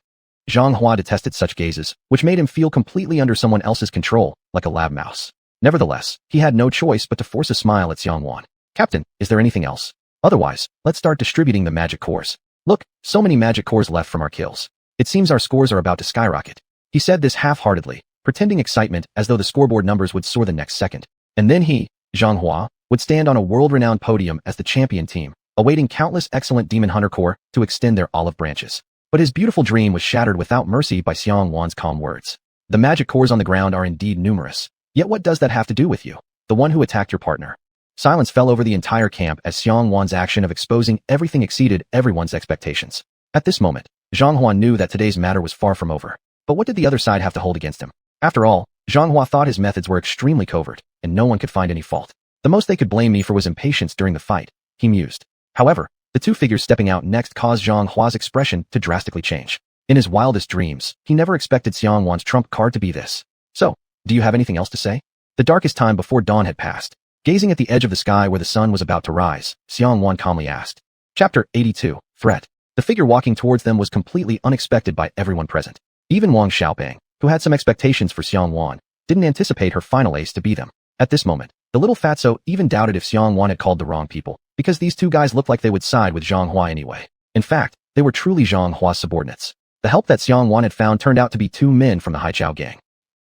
Zhanghua detested such gazes, which made him feel completely under someone else's control, like a lab mouse. Nevertheless, he had no choice but to force a smile at Xianhuan. Captain, is there anything else? Otherwise, let's start distributing the magic cores. Look, so many magic cores left from our kills. It seems our scores are about to skyrocket. He said this half-heartedly, pretending excitement as though the scoreboard numbers would soar the next second. And then he, Zhanghua, would stand on a world-renowned podium as the champion team, awaiting countless excellent Demon Hunter Corps to extend their olive branches. But his beautiful dream was shattered without mercy by Xianhuan's calm words. The magic cores on the ground are indeed numerous. Yet what does that have to do with you? The one who attacked your partner. Silence fell over the entire camp as Xianhuan's action of exposing everything exceeded everyone's expectations. At this moment, Zhanghua knew that today's matter was far from over. But what did the other side have to hold against him? After all, Zhanghua thought his methods were extremely covert, and no one could find any fault. The most they could blame me for was impatience during the fight, he mused. However, the two figures stepping out next caused Zhanghua's expression to drastically change. In his wildest dreams, he never expected Xianhuan's trump card to be this. So, do you have anything else to say? The darkest time before dawn had passed, Gazing at the edge of the sky where the sun was about to rise, Xianhuan calmly asked. Chapter 82, Threat. The figure walking towards them was completely unexpected by everyone present. Even Wang Xiaoping, who had some expectations for Xianhuan, didn't anticipate her final ace to be them. At this moment, the little fatso even doubted if Xianhuan had called the wrong people, because these two guys looked like they would side with Zhang Hua anyway. In fact, they were truly Zhang Hua's subordinates. The help that Xianhuan had found turned out to be two men from the Haichao gang.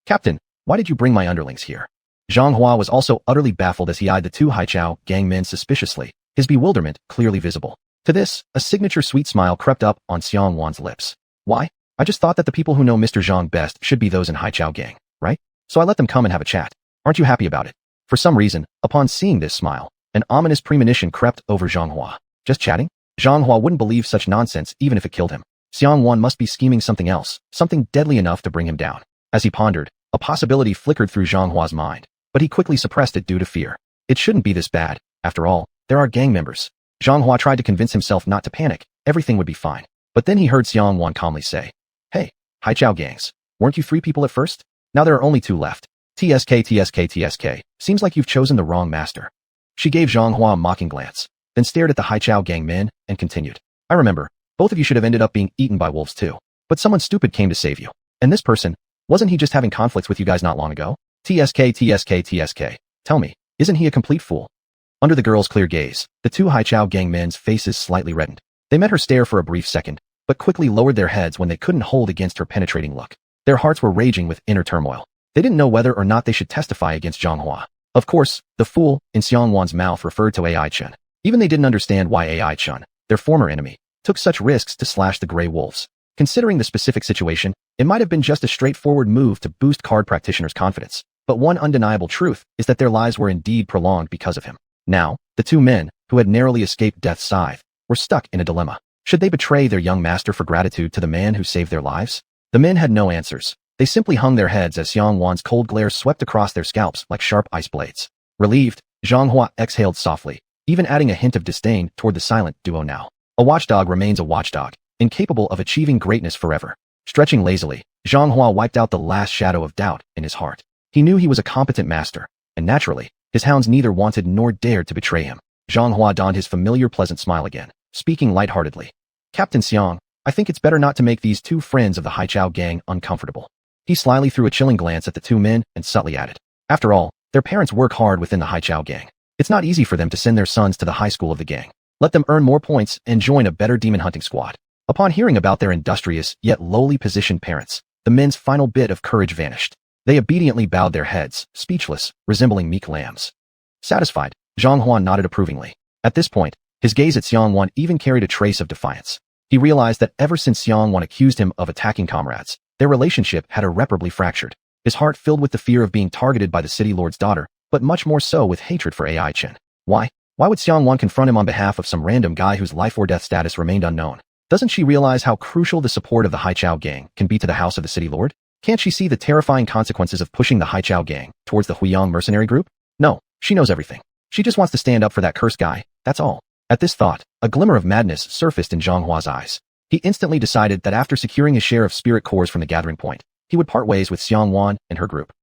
Captain, why did you bring my underlings here? Zhang Hua was also utterly baffled as he eyed the two Haichao gang men suspiciously, his bewilderment clearly visible. To this, a signature sweet smile crept up on Xianhuan's lips. Why? I just thought that the people who know Mr. Zhang best should be those in Haichao gang, right? So I let them come and have a chat. Aren't you happy about it? For some reason, upon seeing this smile, an ominous premonition crept over Zhang Hua. Just chatting? Zhang Hua wouldn't believe such nonsense even if it killed him. Xianhuan must be scheming something else, something deadly enough to bring him down. As he pondered, a possibility flickered through Zhang Hua's mind, but he quickly suppressed it due to fear. It shouldn't be this bad. After all, there are gang members. Zhang Hua tried to convince himself not to panic. Everything would be fine. But then he heard Xianhuan calmly say, Hey, Haichao gangs, weren't you 3 people at first? Now there are only 2 left. TSK. Seems like you've chosen the wrong master. She gave Zhang Hua a mocking glance, then stared at the Haichao gang men and continued. I remember, both of you should have ended up being eaten by wolves too. But someone stupid came to save you. And this person, wasn't he just having conflicts with you guys not long ago? TSK. Tell me, isn't he a complete fool? Under the girl's clear gaze, the 2 Haichao gang men's faces slightly reddened. They met her stare for a brief second, but quickly lowered their heads when they couldn't hold against her penetrating look. Their hearts were raging with inner turmoil. They didn't know whether or not they should testify against Zhang Hua. Of course, the fool, in Xianhuan's mouth, referred to AI Chen. Even they didn't understand why AI Chen, their former enemy, took such risks to slash the Grey Wolves. Considering the specific situation, it might have been just a straightforward move to boost card practitioners' confidence. But one undeniable truth is that their lives were indeed prolonged because of him. Now, the 2 men, who had narrowly escaped death's scythe, were stuck in a dilemma. Should they betray their young master for gratitude to the man who saved their lives? The men had no answers. They simply hung their heads as Xianhuan's cold glare swept across their scalps like sharp ice blades. Relieved, Zhang Hua exhaled softly, even adding a hint of disdain toward the silent duo now. A watchdog remains a watchdog, incapable of achieving greatness forever. Stretching lazily, Zhang Hua wiped out the last shadow of doubt in his heart. He knew he was a competent master, and naturally, his hounds neither wanted nor dared to betray him. Zhang Hua donned his familiar pleasant smile again, speaking lightheartedly. Captain Xiang, I think it's better not to make these 2 friends of the Haichao gang uncomfortable. He slyly threw a chilling glance at the 2 men and subtly added. After all, their parents work hard within the Haichao gang. It's not easy for them to send their sons to the high school of the gang. Let them earn more points and join a better demon hunting squad. Upon hearing about their industrious yet lowly positioned parents, the men's final bit of courage vanished. They obediently bowed their heads, speechless, resembling meek lambs. Satisfied, Zhang Hua nodded approvingly. At this point, his gaze at Xianhuan even carried a trace of defiance. He realized that ever since Xianhuan accused him of attacking comrades, their relationship had irreparably fractured. His heart filled with the fear of being targeted by the city lord's daughter, but much more so with hatred for AI Chen. Why? Why would Xianhuan confront him on behalf of some random guy whose life or death status remained unknown? Doesn't she realize how crucial the support of the Haichao gang can be to the house of the city lord? Can't she see the terrifying consequences of pushing the Haichao gang towards the Huyang mercenary group? No, she knows everything. She just wants to stand up for that cursed guy, that's all. At this thought, a glimmer of madness surfaced in Zhang Hua's eyes. He instantly decided that after securing his share of spirit cores from the gathering point, he would part ways with Xianhuan and her group.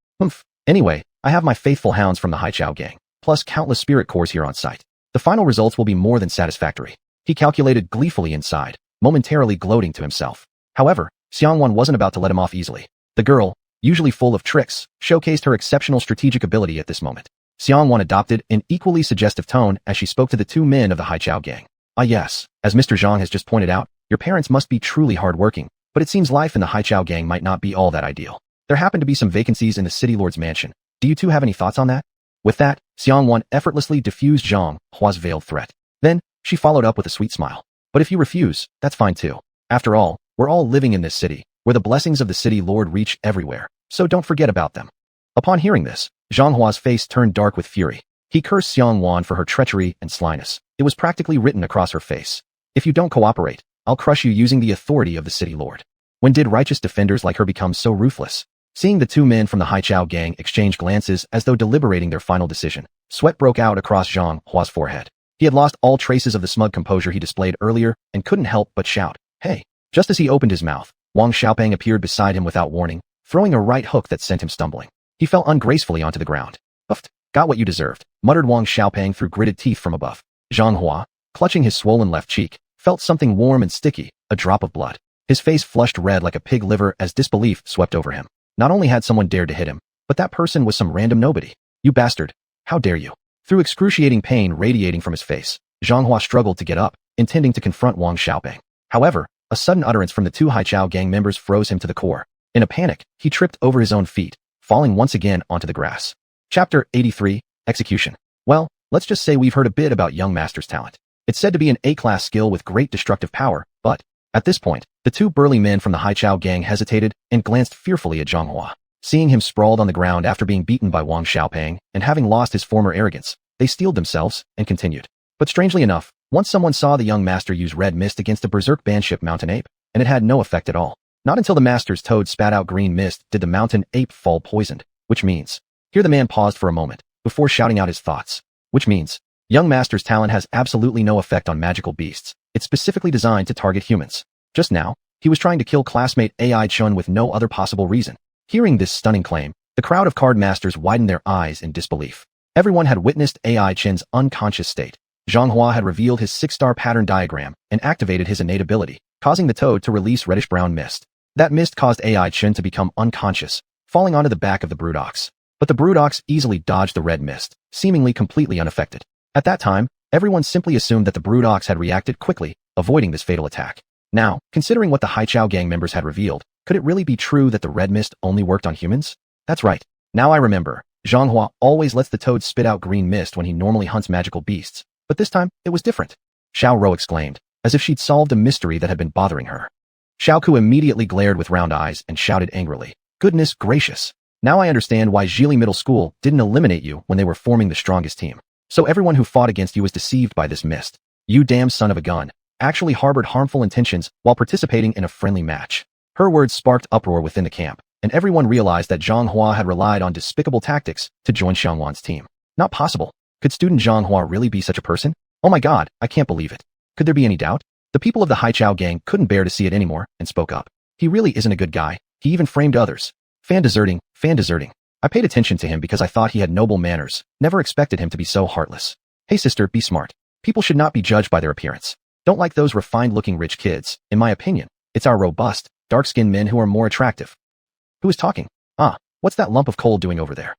Anyway, I have my faithful hounds from the Haichao gang, plus countless spirit cores here on site. The final results will be more than satisfactory. He calculated gleefully inside, momentarily gloating to himself. However, Xianhuan wasn't about to let him off easily. The girl, usually full of tricks, showcased her exceptional strategic ability at this moment. Xianhuan adopted an equally suggestive tone as she spoke to the 2 men of the Haichao gang. Ah yes, as Mr. Zhang has just pointed out, your parents must be truly hardworking, but it seems life in the Haichao gang might not be all that ideal. There happen to be some vacancies in the city lord's mansion. Do you 2 have any thoughts on that? With that, Xianhuan effortlessly diffused Zhang Hua's veiled threat. Then, she followed up with a sweet smile. But if you refuse, that's fine too. After all, we're all living in this city, where the blessings of the city lord reach everywhere, so don't forget about them. Upon hearing this, Zhang Hua's face turned dark with fury. He cursed Xianhuan for her treachery and slyness. It was practically written across her face. If you don't cooperate, I'll crush you using the authority of the city lord. When did righteous defenders like her become so ruthless? Seeing the 2 men from the Haichao gang exchange glances as though deliberating their final decision, sweat broke out across Zhang Hua's forehead. He had lost all traces of the smug composure he displayed earlier and couldn't help but shout, "Hey!" Just as he opened his mouth, Wang Xiaoping appeared beside him without warning, throwing a right hook that sent him stumbling. He fell ungracefully onto the ground. Uffed. Got what you deserved, muttered Wang Xiaopeng through gritted teeth from above. Xianxia, clutching his swollen left cheek, felt something warm and sticky, a drop of blood. His face flushed red like a pig liver as disbelief swept over him. Not only had someone dared to hit him, but that person was some random nobody. You bastard. How dare you? Through excruciating pain radiating from his face, Xianxia struggled to get up, intending to confront Wang Xiaopeng. However, a sudden utterance from the two Haichao gang members froze him to the core. In a panic, he tripped over his own feet, falling once again onto the grass. Chapter 83, Execution. Well, let's just say we've heard a bit about young master's talent. It's said to be an A-class skill with great destructive power, but, at this point, the two burly men from the Haichao gang hesitated and glanced fearfully at Xianxia. Seeing him sprawled on the ground after being beaten by Wang Xiaopeng and having lost his former arrogance, they steeled themselves and continued. But strangely enough, once someone saw the young master use red mist against a berserk bandship mountain ape, and it had no effect at all. Not until the master's toad spat out green mist did the mountain ape fall poisoned, which means... Here the man paused for a moment, before shouting out his thoughts. Which means, young master's talent has absolutely no effect on magical beasts. It's specifically designed to target humans. Just now, he was trying to kill classmate AI Chun with no other possible reason. Hearing this stunning claim, the crowd of card masters widened their eyes in disbelief. Everyone had witnessed AI Chin's unconscious state. Xianxia had revealed his 6-star pattern diagram and activated his innate ability, causing the toad to release reddish-brown mist. That mist caused AI Chin to become unconscious, falling onto the back of the brood ox. But the brood ox easily dodged the red mist, seemingly completely unaffected. At that time, everyone simply assumed that the brood ox had reacted quickly, avoiding this fatal attack. Now, considering what the Haichao gang members had revealed, could it really be true that the red mist only worked on humans? That's right. Now I remember, Xianxia always lets the toad spit out green mist when he normally hunts magical beasts, but this time, it was different. Xiao Rou exclaimed, as if she'd solved a mystery that had been bothering her. Xiao Ku immediately glared with round eyes and shouted angrily, "Goodness gracious! Now I understand why Zhili Middle School didn't eliminate you when they were forming the strongest team. So everyone who fought against you was deceived by this mist. You damn son of a gun, actually harbored harmful intentions while participating in a friendly match." Her words sparked uproar within the camp, and everyone realized that Xianxia had relied on despicable tactics to join Xianhuan's team. Not possible. Could student Xianxia really be such a person? Oh my god, I can't believe it. Could there be any doubt? The people of the Haichao gang couldn't bear to see it anymore and spoke up. He really isn't a good guy. He even framed others. Fan deserting. I paid attention to him because I thought he had noble manners, never expected him to be so heartless. Hey sister, be smart. People should not be judged by their appearance. Don't like those refined-looking rich kids. In my opinion, it's our robust, dark-skinned men who are more attractive. Who is talking? What's that lump of coal doing over there?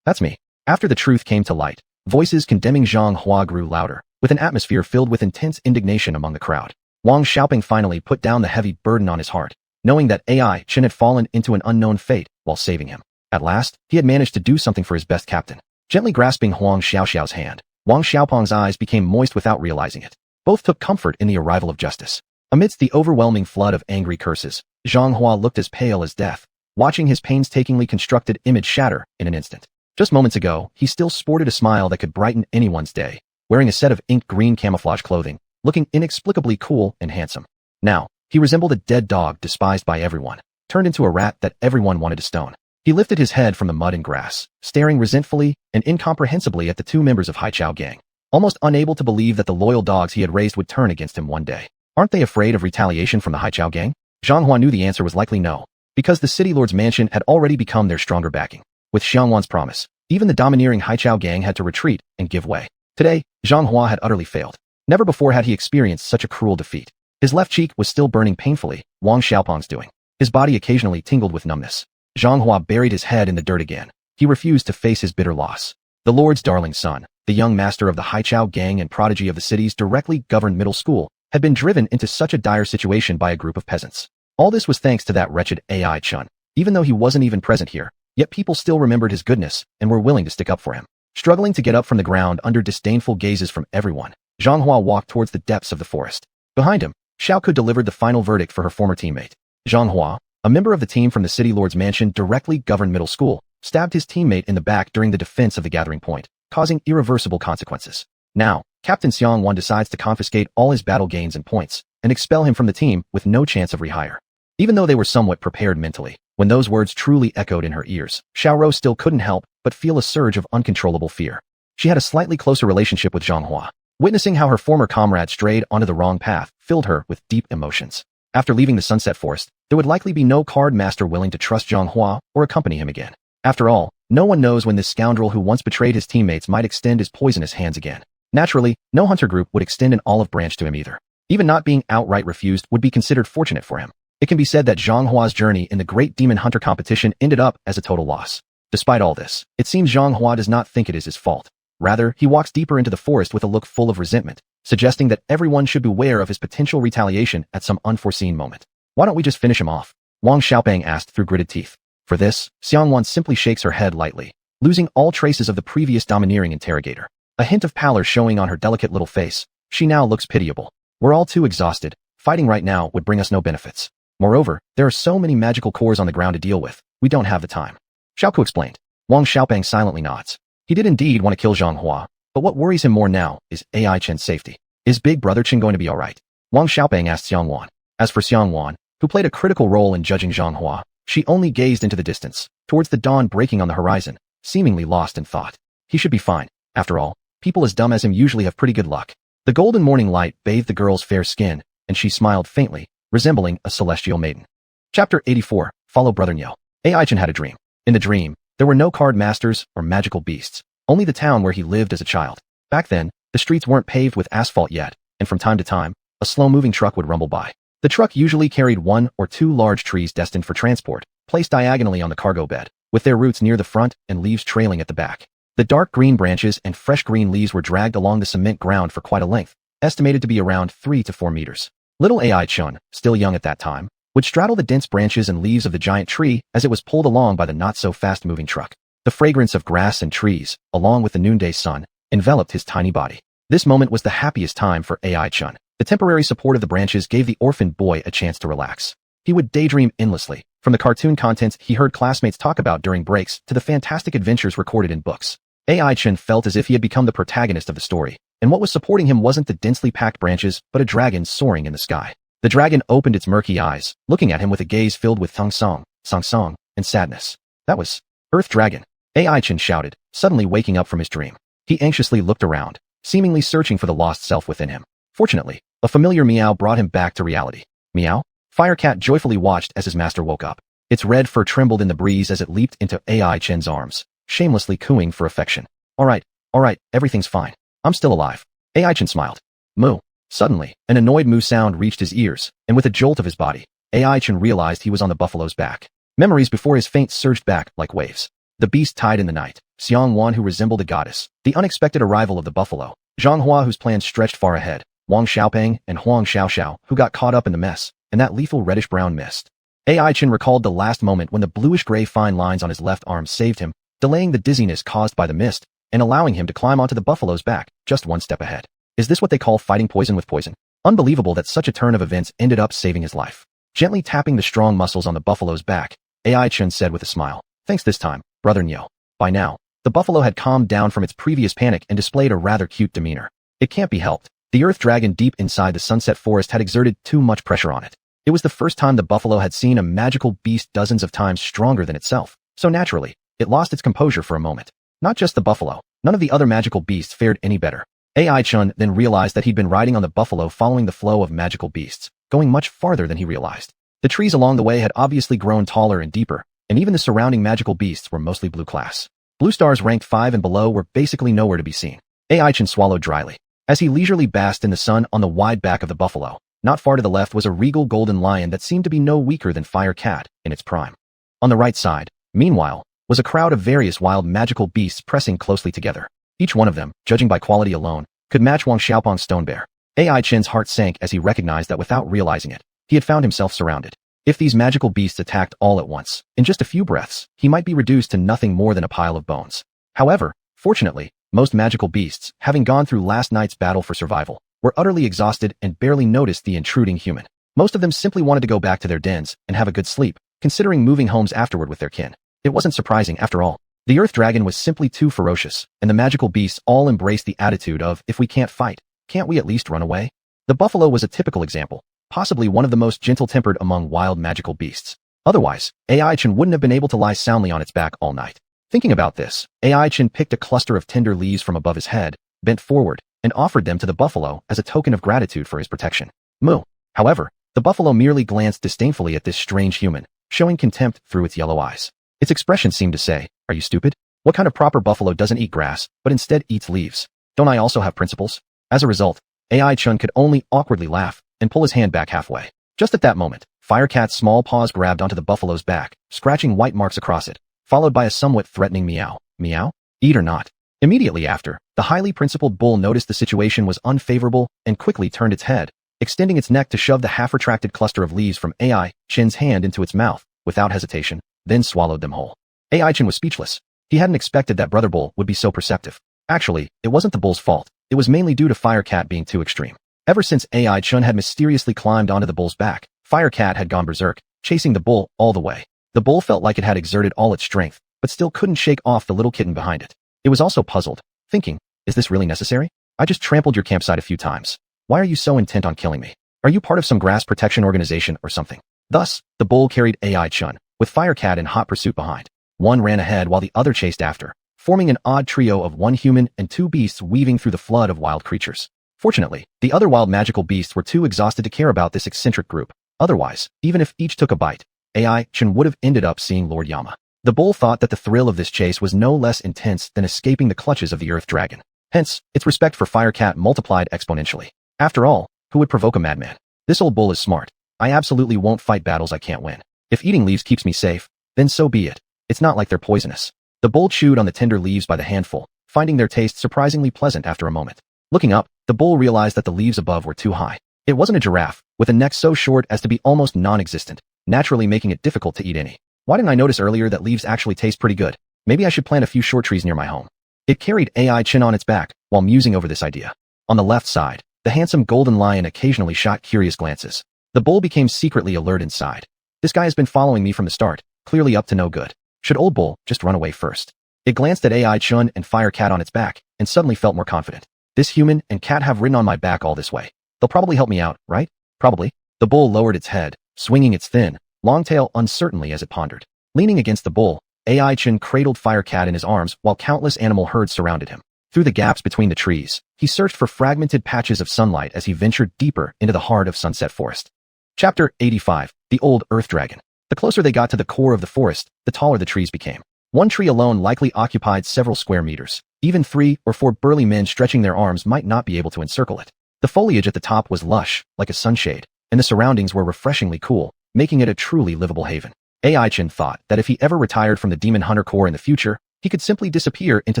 That's me. After the truth came to light, voices condemning Xianxia grew louder, with an atmosphere filled with intense indignation among the crowd. Wang Xiaopeng finally put down the heavy burden on his heart, knowing that AI Chen had fallen into an unknown fate while saving him. At last, he had managed to do something for his best captain. Gently grasping Huang Xiaoxiao's hand, Wang Xiaopeng's eyes became moist without realizing it. Both took comfort in the arrival of justice. Amidst the overwhelming flood of angry curses, Xianxia looked as pale as death, watching his painstakingly constructed image shatter in an instant. Just moments ago, he still sported a smile that could brighten anyone's day, wearing a set of ink green camouflage clothing, looking inexplicably cool and handsome. Now, he resembled a dead dog despised by everyone, turned into a rat that everyone wanted to stone. He lifted his head from the mud and grass, staring resentfully and incomprehensibly at the two members of Haichao gang, almost unable to believe that the loyal dogs he had raised would turn against him one day. Aren't they afraid of retaliation from the Haichao gang? Xianxia knew the answer was likely no, because the city lord's mansion had already become their stronger backing. With Xianhuan's promise, even the domineering Haichao gang had to retreat and give way. Today, Xianxia had utterly failed. Never before had he experienced such a cruel defeat. His left cheek was still burning painfully, Wang Xiaopeng's doing. His body occasionally tingled with numbness. Xianxia buried his head in the dirt again. He refused to face his bitter loss. The Lord's darling son, the young master of the Haichao gang and prodigy of the city's directly governed middle school, had been driven into such a dire situation by a group of peasants. All this was thanks to that wretched AI Chun. Even though he wasn't even present here, yet people still remembered his goodness and were willing to stick up for him. Struggling to get up from the ground under disdainful gazes from everyone, Xianxia walked towards the depths of the forest. Behind him, Xiao Ku delivered the final verdict for her former teammate. Xianxia, a member of the team from the city lord's mansion directly governed middle school, stabbed his teammate in the back during the defense of the gathering point, causing irreversible consequences. Now, Captain Xianhuan decides to confiscate all his battle gains and points, and expel him from the team with no chance of rehire. Even though they were somewhat prepared mentally, when those words truly echoed in her ears, Xiao Rou still couldn't help but feel a surge of uncontrollable fear. She had a slightly closer relationship with Xianxia. Witnessing how her former comrade strayed onto the wrong path filled her with deep emotions. After leaving the Sunset Forest, there would likely be no card master willing to trust Xianxia or accompany him again. After all, No one knows when this scoundrel who once betrayed his teammates might extend his poisonous hands again. Naturally, no hunter group would extend an olive branch to him either. Even not being outright refused would be considered fortunate for him. It can be said that Zhang Hua's journey in the Great Demon Hunter competition ended up as a total loss. Despite all this, it seems Zhang Hua does not think it is his fault. Rather, he walks deeper into the forest with a look full of resentment, suggesting that everyone should beware of his potential retaliation at some unforeseen moment. Why don't we just finish him off? Wang Xiaopeng asked through gritted teeth. For this, Xianhuan simply shakes her head lightly, losing all traces of the previous domineering interrogator. A hint of pallor showing on her delicate little face, she now looks pitiable. We're all too exhausted. Fighting right now would bring us no benefits. Moreover, there are so many magical cores on the ground to deal with, we don't have the time. Xiaoku explained. Wang Xiaopeng silently nods. He did indeed want to kill Zhang Hua, but what worries him more now is AI Chen's safety. Is Big Brother Chen going to be alright? Wang Xiaopeng asked Xianhuan. As for Xianhuan, who played a critical role in judging Zhang Hua, she only gazed into the distance, towards the dawn breaking on the horizon, seemingly lost in thought. He should be fine. After all, people as dumb as him usually have pretty good luck. The golden morning light bathed the girl's fair skin, and she smiled faintly, resembling a celestial maiden. Chapter 84, Follow Brother Nyo. AI Chen had a dream. In the dream, there were no card masters or magical beasts, only the town where he lived as a child. Back then, the streets weren't paved with asphalt yet, and from time to time, a slow-moving truck would rumble by. The truck usually carried 1 or 2 large trees destined for transport, placed diagonally on the cargo bed, with their roots near the front and leaves trailing at the back. The dark green branches and fresh green leaves were dragged along the cement ground for quite a length, estimated to be around 3 to 4 meters. Little AI Chun, still young at that time, would straddle the dense branches and leaves of the giant tree as it was pulled along by the not-so-fast-moving truck. The fragrance of grass and trees, along with the noonday sun, enveloped his tiny body. This moment was the happiest time for AI Chun. The temporary support of the branches gave the orphaned boy a chance to relax. He would daydream endlessly, from the cartoon contents he heard classmates talk about during breaks to the fantastic adventures recorded in books. AI Chen felt as if he had become the protagonist of the story, and what was supporting him wasn't the densely packed branches, but a dragon soaring in the sky. The dragon opened its murky eyes, looking at him with a gaze filled with Song Song, and sadness. That was Earth Dragon. AI Chen shouted, suddenly waking up from his dream. He anxiously looked around, seemingly searching for the lost self within him. Fortunately, a familiar meow brought him back to reality. Meow? Firecat joyfully watched as his master woke up. Its red fur trembled in the breeze as it leaped into AI Chen's arms, shamelessly cooing for affection. All right, everything's fine. I'm still alive. AI Chen smiled. Moo. Suddenly, an annoyed moo sound reached his ears, and with a jolt of his body, AI Chen realized he was on the buffalo's back. Memories before his faint surged back like waves. The beast tied in the night, Xianhuan who resembled a goddess, the unexpected arrival of the buffalo, Zhang Hua whose plans stretched far ahead, Wang Xiaopeng and Huang Xiaoxiao who got caught up in the mess, and that lethal reddish-brown mist. AI Chen recalled the last moment when the bluish-gray fine lines on his left arm saved him, delaying the dizziness caused by the mist, and allowing him to climb onto the buffalo's back, just one step ahead. Is this what they call fighting poison with poison? Unbelievable that such a turn of events ended up saving his life. Gently tapping the strong muscles on the buffalo's back, AI Chen said with a smile, "Thanks this time, Brother Nyo." By now, the buffalo had calmed down from its previous panic and displayed a rather cute demeanor. It can't be helped. The earth dragon deep inside the sunset forest had exerted too much pressure on it. It was the first time the buffalo had seen a magical beast dozens of times stronger than itself, so naturally, it lost its composure for a moment. Not just the buffalo, none of the other magical beasts fared any better. AI Chun then realized that he'd been riding on the buffalo following the flow of magical beasts, going much farther than he realized. The trees along the way had obviously grown taller and deeper, and even the surrounding magical beasts were mostly blue class. Blue stars ranked 5 and below were basically nowhere to be seen. AI Chun swallowed dryly. As he leisurely basked in the sun on the wide back of the buffalo, not far to the left was a regal golden lion that seemed to be no weaker than Fire Cat in its prime. On the right side, meanwhile, was a crowd of various wild magical beasts pressing closely together. Each one of them, judging by quality alone, could match Wang Xiaopeng's stone bear. AI Chen's heart sank as he recognized that without realizing it, he had found himself surrounded. If these magical beasts attacked all at once, in just a few breaths, he might be reduced to nothing more than a pile of bones. However, fortunately, most magical beasts, having gone through last night's battle for survival, were utterly exhausted and barely noticed the intruding human. Most of them simply wanted to go back to their dens and have a good sleep, considering moving homes afterward with their kin. It wasn't surprising after all. The Earth Dragon was simply too ferocious, and the magical beasts all embraced the attitude of, if we can't fight, can't we at least run away? The buffalo was a typical example, possibly one of the most gentle-tempered among wild magical beasts. Otherwise, AI Chen wouldn't have been able to lie soundly on its back all night. Thinking about this, AI Chen picked a cluster of tender leaves from above his head, bent forward, and offered them to the buffalo as a token of gratitude for his protection. Moo. However, the buffalo merely glanced disdainfully at this strange human, showing contempt through its yellow eyes. Its expression seemed to say, "Are you stupid? What kind of proper buffalo doesn't eat grass, but instead eats leaves? Don't I also have principles? As a result, AI Chun could only awkwardly laugh and pull his hand back halfway. Just at that moment, Firecat's small paws grabbed onto the buffalo's back, scratching white marks across it, followed by a somewhat threatening meow. Meow? Eat or not? Immediately after, the highly principled bull noticed the situation was unfavorable and quickly turned its head, extending its neck to shove the half-retracted cluster of leaves from AI Chin's hand into its mouth, without hesitation, then swallowed them whole. AI Chin was speechless. He hadn't expected that brother bull would be so perceptive. Actually, it wasn't the bull's fault. It was mainly due to Firecat being too extreme. Ever since AI Chun had mysteriously climbed onto the bull's back, Firecat had gone berserk, chasing the bull all the way. The bull felt like it had exerted all its strength, but still couldn't shake off the little kitten behind it. It was also puzzled, thinking, is this really necessary? I just trampled your campsite a few times. Why are you so intent on killing me? Are you part of some grass protection organization or something? Thus, the bull carried AI Chun, with Firecat in hot pursuit behind. One ran ahead while the other chased after, forming an odd trio of one human and two beasts weaving through the flood of wild creatures. Fortunately, the other wild magical beasts were too exhausted to care about this eccentric group. Otherwise, even if each took a bite, AI Chun would have ended up seeing Lord Yama. The bull thought that the thrill of this chase was no less intense than escaping the clutches of the Earth Dragon. Hence, its respect for Firecat multiplied exponentially. After all, who would provoke a madman? This old bull is smart. I absolutely won't fight battles I can't win. If eating leaves keeps me safe, then so be it. It's not like they're poisonous. The bull chewed on the tender leaves by the handful, finding their taste surprisingly pleasant after a moment. Looking up, the bull realized that the leaves above were too high. It wasn't a giraffe, with a neck so short as to be almost non-existent, naturally making it difficult to eat any. Why didn't I notice earlier that leaves actually taste pretty good? Maybe I should plant a few short trees near my home. It carried AI Chin on its back, while musing over this idea. On the left side, the handsome golden lion occasionally shot curious glances. The bull became secretly alert inside. This guy has been following me from the start, clearly up to no good. Should old bull just run away first? It glanced at AI Chun and Firecat on its back, and suddenly felt more confident. This human and cat have ridden on my back all this way. They'll probably help me out, right? Probably. The bull lowered its head, swinging its thin, long tail uncertainly as it pondered. Leaning against the bull, AI Chin cradled Firecat in his arms while countless animal herds surrounded him. Through the gaps between the trees, he searched for fragmented patches of sunlight as he ventured deeper into the heart of Sunset Forest. Chapter 85, The Old Earth Dragon. The closer they got to the core of the forest, the taller the trees became. One tree alone likely occupied several square meters. Even 3 or 4 burly men stretching their arms might not be able to encircle it. The foliage at the top was lush, like a sunshade, and the surroundings were refreshingly cool, making it a truly livable haven. AI Chin thought that if he ever retired from the Demon Hunter Corps in the future, he could simply disappear into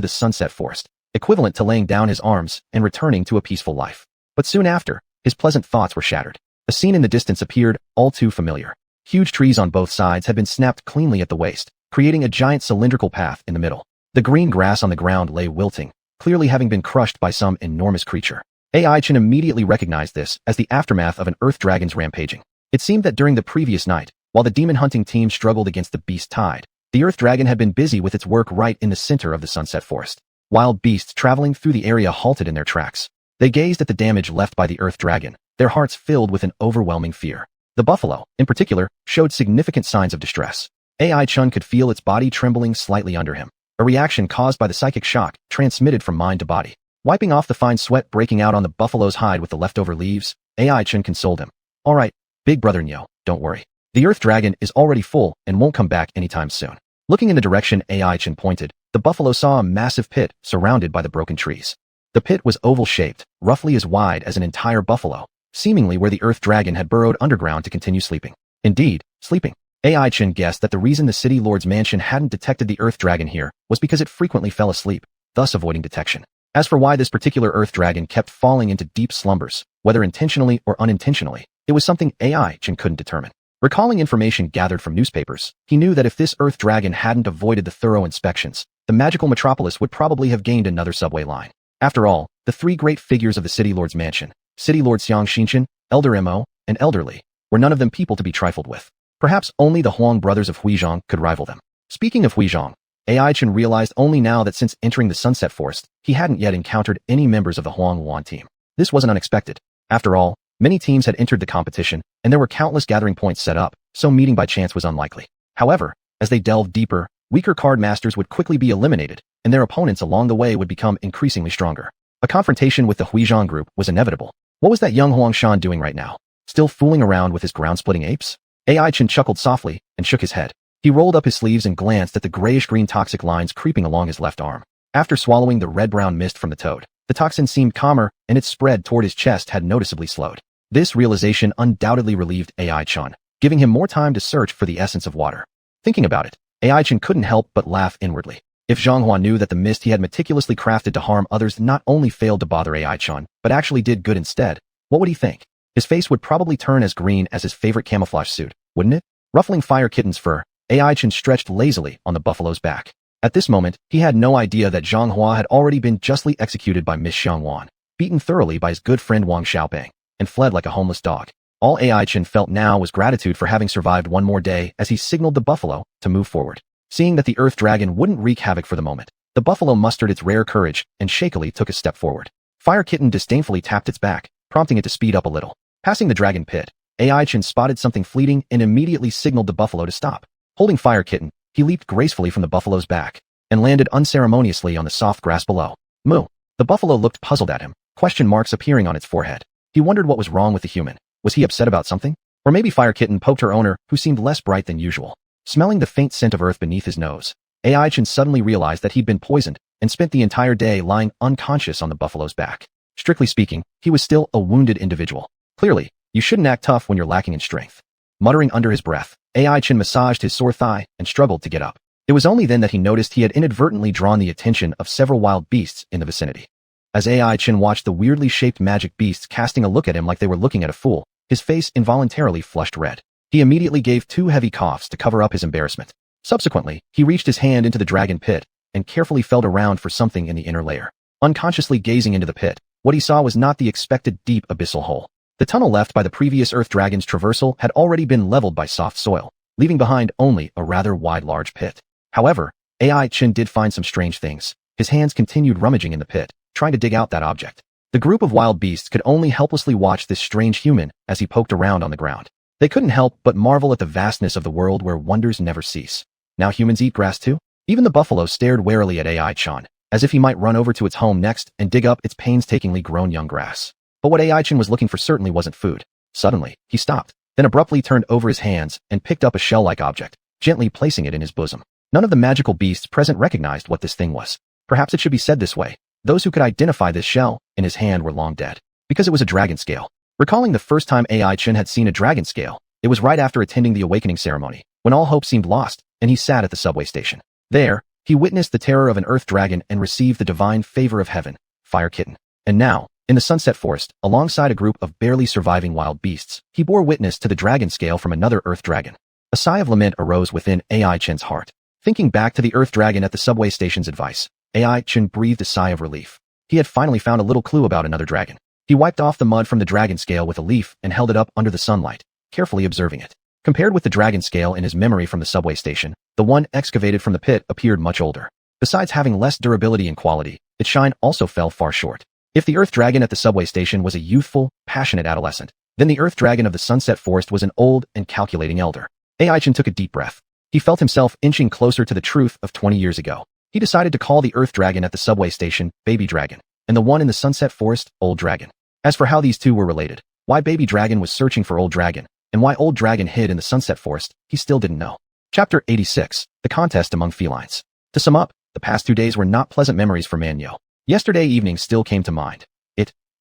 the Sunset Forest, equivalent to laying down his arms and returning to a peaceful life. But soon after, his pleasant thoughts were shattered. A scene in the distance appeared all too familiar. Huge trees on both sides had been snapped cleanly at the waist, creating a giant cylindrical path in the middle. The green grass on the ground lay wilting, clearly having been crushed by some enormous creature. AI Chin immediately recognized this as the aftermath of an Earth Dragon's rampaging. It seemed that during the previous night, while the demon hunting team struggled against the beast tide, the Earth Dragon had been busy with its work right in the center of the Sunset Forest. Wild beasts traveling through the area halted in their tracks. They gazed at the damage left by the Earth Dragon, their hearts filled with an overwhelming fear. The buffalo, in particular, showed significant signs of distress. AI Chun could feel its body trembling slightly under him, a reaction caused by the psychic shock transmitted from mind to body. Wiping off the fine sweat breaking out on the buffalo's hide with the leftover leaves, AI Chun consoled him. All right, big brother Nyo, don't worry. The Earth Dragon is already full and won't come back anytime soon. Looking in the direction AI Chin pointed, the buffalo saw a massive pit surrounded by the broken trees. The pit was oval-shaped, roughly as wide as an entire buffalo, seemingly where the Earth Dragon had burrowed underground to continue sleeping. Indeed, sleeping. AI Chin guessed that the reason the City Lord's mansion hadn't detected the Earth Dragon here was because it frequently fell asleep, thus avoiding detection. As for why this particular Earth Dragon kept falling into deep slumbers, whether intentionally or unintentionally, it was something AI Chin couldn't determine. Recalling information gathered from newspapers, he knew that if this Earth Dragon hadn't avoided the thorough inspections, the magical metropolis would probably have gained another subway line. After all, the 3 great figures of the City Lord's mansion, City Lord xianxia, Elder Mo, and Elderly, were none of them people to be trifled with. Perhaps only the Huang brothers of Huizhong could rival them. Speaking of Huizhong, AI Chin realized only now that since entering the Sunset Forest, he hadn't yet encountered any members of the xuanhuan team. This wasn't unexpected. After all, many teams had entered the competition, and there were countless gathering points set up, so meeting by chance was unlikely. However, as they delved deeper, weaker card masters would quickly be eliminated, and their opponents along the way would become increasingly stronger. A confrontation with the Huizhong group was inevitable. What was that young Huangshan doing right now? Still fooling around with his ground-splitting apes? AI Chin chuckled softly and shook his head. He rolled up his sleeves and glanced at the grayish-green toxic lines creeping along his left arm. After swallowing the red-brown mist from the toad, the toxin seemed calmer, and its spread toward his chest had noticeably slowed. This realization undoubtedly relieved AI-chan, giving him more time to search for the essence of water. Thinking about it, AI-chan couldn't help but laugh inwardly. If Xianhuan knew that the mist he had meticulously crafted to harm others not only failed to bother AI-chan, but actually did good instead, what would he think? His face would probably turn as green as his favorite camouflage suit, wouldn't it? Ruffling Fire Kitten's fur, AI-chan stretched lazily on the buffalo's back. At this moment, he had no idea that Xianghua had already been justly executed by Miss Xianhuan, beaten thoroughly by his good friend Wang Xiaobang, and fled like a homeless dog. All AI-chan felt now was gratitude for having survived one more day as he signaled the buffalo to move forward. Seeing that the earth dragon wouldn't wreak havoc for the moment, the buffalo mustered its rare courage and shakily took a step forward. Fire Kitten disdainfully tapped its back, prompting it to speed up a little. Passing the dragon pit, AI-chan spotted something fleeting and immediately signaled the buffalo to stop. Holding Fire Kitten, he leaped gracefully from the buffalo's back and landed unceremoniously on the soft grass below. Moo. The buffalo looked puzzled at him, question marks appearing on its forehead. He wondered what was wrong with the human. Was he upset about something? Or maybe Fire Kitten poked her owner, who seemed less bright than usual. Smelling the faint scent of earth beneath his nose, AI-chan suddenly realized that he'd been poisoned and spent the entire day lying unconscious on the buffalo's back. Strictly speaking, he was still a wounded individual. Clearly, you shouldn't act tough when you're lacking in strength. Muttering under his breath, AI-chan massaged his sore thigh and struggled to get up. It was only then that he noticed he had inadvertently drawn the attention of several wild beasts in the vicinity. As AI-chan watched the weirdly shaped magic beasts casting a look at him like they were looking at a fool, his face involuntarily flushed red. He immediately gave 2 heavy coughs to cover up his embarrassment. Subsequently, he reached his hand into the dragon pit and carefully felt around for something in the inner layer. Unconsciously gazing into the pit, what he saw was not the expected deep abyssal hole. The tunnel left by the previous earth dragon's traversal had already been leveled by soft soil, leaving behind only a rather wide large pit. However, AI-chan did find some strange things. His hands continued rummaging in the pit, trying to dig out that object. The group of wild beasts could only helplessly watch this strange human as he poked around on the ground. They couldn't help but marvel at the vastness of the world where wonders never cease. Now humans eat grass too? Even the buffalo stared warily at AI-chan, as if he might run over to its home next and dig up its painstakingly grown young grass. But what AI-chan was looking for certainly wasn't food. Suddenly, he stopped, then abruptly turned over his hands and picked up a shell-like object, gently placing it in his bosom. None of the magical beasts present recognized what this thing was. Perhaps it should be said this way. Those who could identify this shell in his hand were long dead, because it was a dragon scale. Recalling the first time AI-chan had seen a dragon scale, it was right after attending the awakening ceremony, when all hope seemed lost, and he sat at the subway station. There, he witnessed the terror of an earth dragon and received the divine favor of heaven, Fire Kitten. And now, in the Sunset Forest, alongside a group of barely surviving wild beasts, he bore witness to the dragon scale from another earth dragon. A sigh of lament arose within AI-chan's heart. Thinking back to the earth dragon at the subway station's advice, AI-chan breathed a sigh of relief. He had finally found a little clue about another dragon. He wiped off the mud from the dragon scale with a leaf and held it up under the sunlight, carefully observing it. Compared with the dragon scale in his memory from the subway station, the one excavated from the pit appeared much older. Besides having less durability and quality, its shine also fell far short. If the earth dragon at the subway station was a youthful, passionate adolescent, then the earth dragon of the Sunset Forest was an old and calculating elder. AI-chan took a deep breath. He felt himself inching closer to the truth of 20 years ago. He decided to call the earth dragon at the subway station Baby Dragon, and the one in the Sunset Forest Old Dragon. As for how these two were related, why Baby Dragon was searching for Old Dragon, and why Old Dragon hid in the Sunset Forest, he still didn't know. Chapter 86, The Contest Among Felines. To sum up, the past 2 days were not pleasant memories for Manyo. Yesterday evening still came to mind.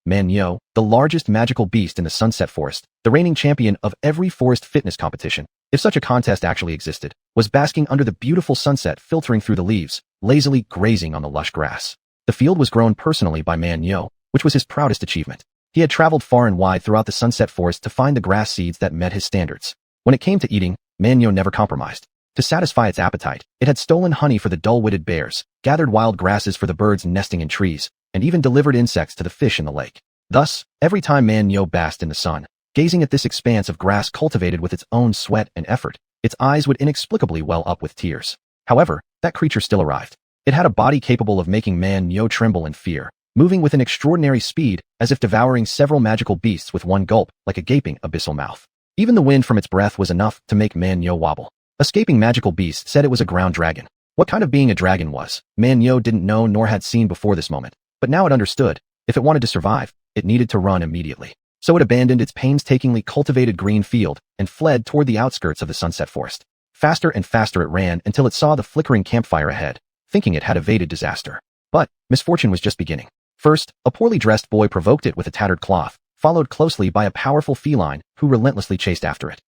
Manyo, the largest magical beast in the Sunset Forest, the reigning champion of every forest fitness competition, if such a contest actually existed, was basking under the beautiful sunset filtering through the leaves, lazily grazing on the lush grass. The field was grown personally by Manyo, which was his proudest achievement. He had traveled far and wide throughout the Sunset Forest to find the grass seeds that met his standards. When it came to eating, Manyo never compromised. To satisfy its appetite, it had stolen honey for the dull-witted bears, gathered wild grasses for the birds nesting in trees, and even delivered insects to the fish in the lake. Thus, every time Manyo basked in the sun, gazing at this expanse of grass cultivated with its own sweat and effort, its eyes would inexplicably well up with tears. However, that creature still arrived. It had a body capable of making Manyo tremble in fear, moving with an extraordinary speed as if devouring several magical beasts with one gulp, like a gaping abyssal mouth. Even the wind from its breath was enough to make Manyo wobble. Escaping magical beast said it was a ground dragon. What kind of being a dragon was, Manyo didn't know nor had seen before this moment. But now it understood. If it wanted to survive, it needed to run immediately. So it abandoned its painstakingly cultivated green field and fled toward the outskirts of the Sunset Forest. Faster and faster it ran until it saw the flickering campfire ahead, thinking it had evaded disaster. But misfortune was just beginning. First, a poorly dressed boy provoked it with a tattered cloth, followed closely by a powerful feline who relentlessly chased after it.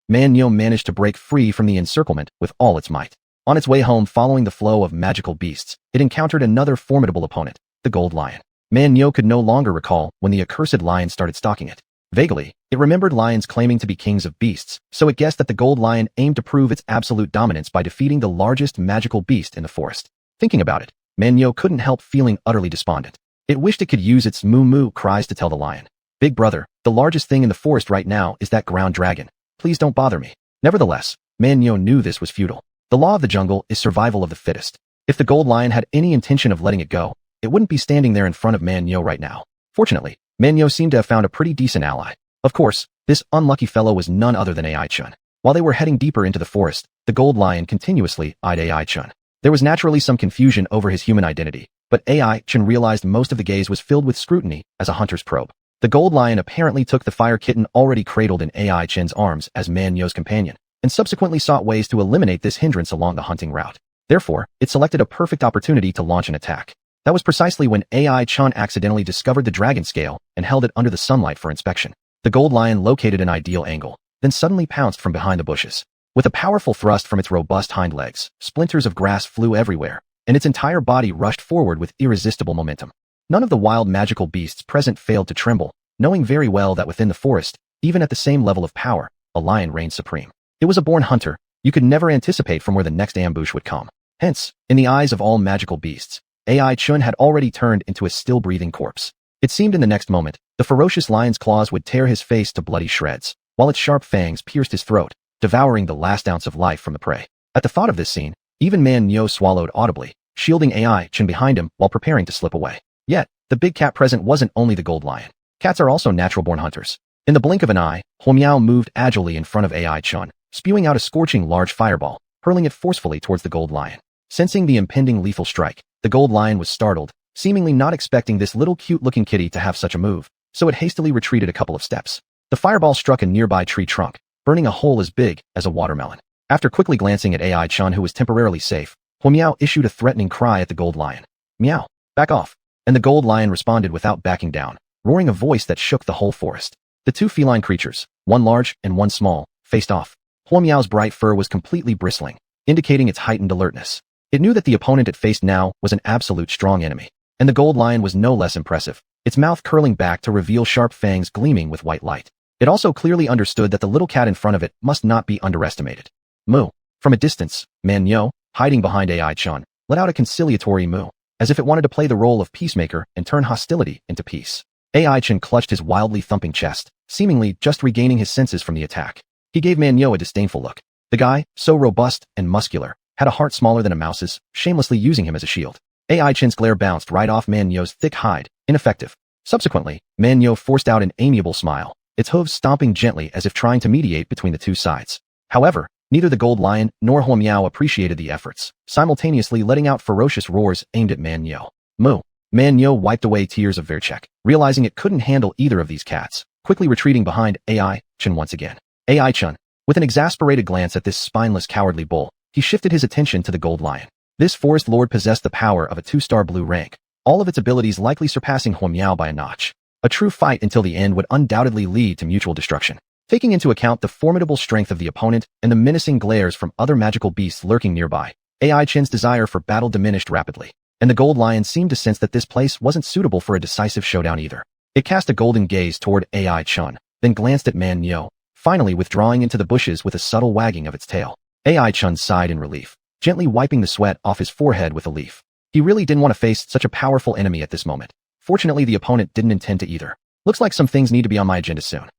Man Nyo managed to break free from the encirclement with all its might. On its way home following the flow of magical beasts, it encountered another formidable opponent, the gold lion. Man Nyo could no longer recall when the accursed lion started stalking it. Vaguely, it remembered lions claiming to be kings of beasts, so it guessed that the gold lion aimed to prove its absolute dominance by defeating the largest magical beast in the forest. Thinking about it, Man Nyo couldn't help feeling utterly despondent. It wished it could use its moo-moo cries to tell the lion, "Big brother, the largest thing in the forest right now is that ground dragon. Please don't bother me." Nevertheless, Man Nyo knew this was futile. The law of the jungle is survival of the fittest. If the gold lion had any intention of letting it go, it wouldn't be standing there in front of Man Nyo right now. Fortunately, Man Nyo seemed to have found a pretty decent ally. Of course, this unlucky fellow was none other than AI-chun. While they were heading deeper into the forest, the gold lion continuously eyed AI-chun. There was naturally some confusion over his human identity, but AI-chun realized most of the gaze was filled with scrutiny as a hunter's probe. The gold lion apparently took the fire kitten already cradled in AI-chun's arms as Man Nyo's companion, and subsequently sought ways to eliminate this hindrance along the hunting route. Therefore, it selected a perfect opportunity to launch an attack. That was precisely when AI-chun accidentally discovered the dragon scale and held it under the sunlight for inspection. The gold lion located an ideal angle, then suddenly pounced from behind the bushes. With a powerful thrust from its robust hind legs, splinters of grass flew everywhere, and its entire body rushed forward with irresistible momentum. None of the wild magical beasts present failed to tremble, knowing very well that within the forest, even at the same level of power, a lion reigned supreme. It was a born hunter. You could never anticipate from where the next ambush would come. Hence, in the eyes of all magical beasts, AI-chun had already turned into a still-breathing corpse. It seemed in the next moment, the ferocious lion's claws would tear his face to bloody shreds, while its sharp fangs pierced his throat, devouring the last ounce of life from the prey. At the thought of this scene, even Man Nyo swallowed audibly, shielding AI-chun behind him while preparing to slip away. Yet, the big cat present wasn't only the gold lion. Cats are also natural-born hunters. In the blink of an eye, Huomiao moved agilely in front of AI-chun, spewing out a scorching large fireball, hurling it forcefully towards the gold lion. Sensing the impending lethal strike, the gold lion was startled, seemingly not expecting this little cute-looking kitty to have such a move, so it hastily retreated a couple of steps. The fireball struck a nearby tree trunk, burning a hole as big as a watermelon. After quickly glancing at AI-chun, who was temporarily safe, Huomiao issued a threatening cry at the gold lion. "Meow, back off." And the gold lion responded without backing down, roaring a voice that shook the whole forest. The two feline creatures, one large and one small, faced off. Huomiao's bright fur was completely bristling, indicating its heightened alertness. It knew that the opponent it faced now was an absolute strong enemy, and the gold lion was no less impressive, its mouth curling back to reveal sharp fangs gleaming with white light. It also clearly understood that the little cat in front of it must not be underestimated. Moo. From a distance, Man Nyo, hiding behind AI-chun, let out a conciliatory moo, as if it wanted to play the role of peacemaker and turn hostility into peace. AI-chun clutched his wildly thumping chest, seemingly just regaining his senses from the attack. He gave Man Nyo a disdainful look. The guy, so robust and muscular, had a heart smaller than a mouse's, shamelessly using him as a shield. AI-chun's glare bounced right off Man Nyo's thick hide, ineffective. Subsequently, Man Nyo forced out an amiable smile, its hooves stomping gently as if trying to mediate between the two sides. However, neither the gold lion nor Huomiao appreciated the efforts, simultaneously letting out ferocious roars aimed at Man Nyo. Moo. Man Nyo wiped away tears of Verchek, realizing it couldn't handle either of these cats, quickly retreating behind AI-chun once again. AI-chun, with an exasperated glance at this spineless cowardly bull, he shifted his attention to the gold lion. This forest lord possessed the power of a 2-star blue rank, all of its abilities likely surpassing Huomiao by a notch. A true fight until the end would undoubtedly lead to mutual destruction. Taking into account the formidable strength of the opponent and the menacing glares from other magical beasts lurking nearby, AI-chun's desire for battle diminished rapidly, and the gold lion seemed to sense that this place wasn't suitable for a decisive showdown either. It cast a golden gaze toward AI-chun, then glanced at Man Nyo, finally withdrawing into the bushes with a subtle wagging of its tail. AI-chun sighed in relief, gently wiping the sweat off his forehead with a leaf. He really didn't want to face such a powerful enemy at this moment. Fortunately, the opponent didn't intend to either. Looks like some things need to be on my agenda soon.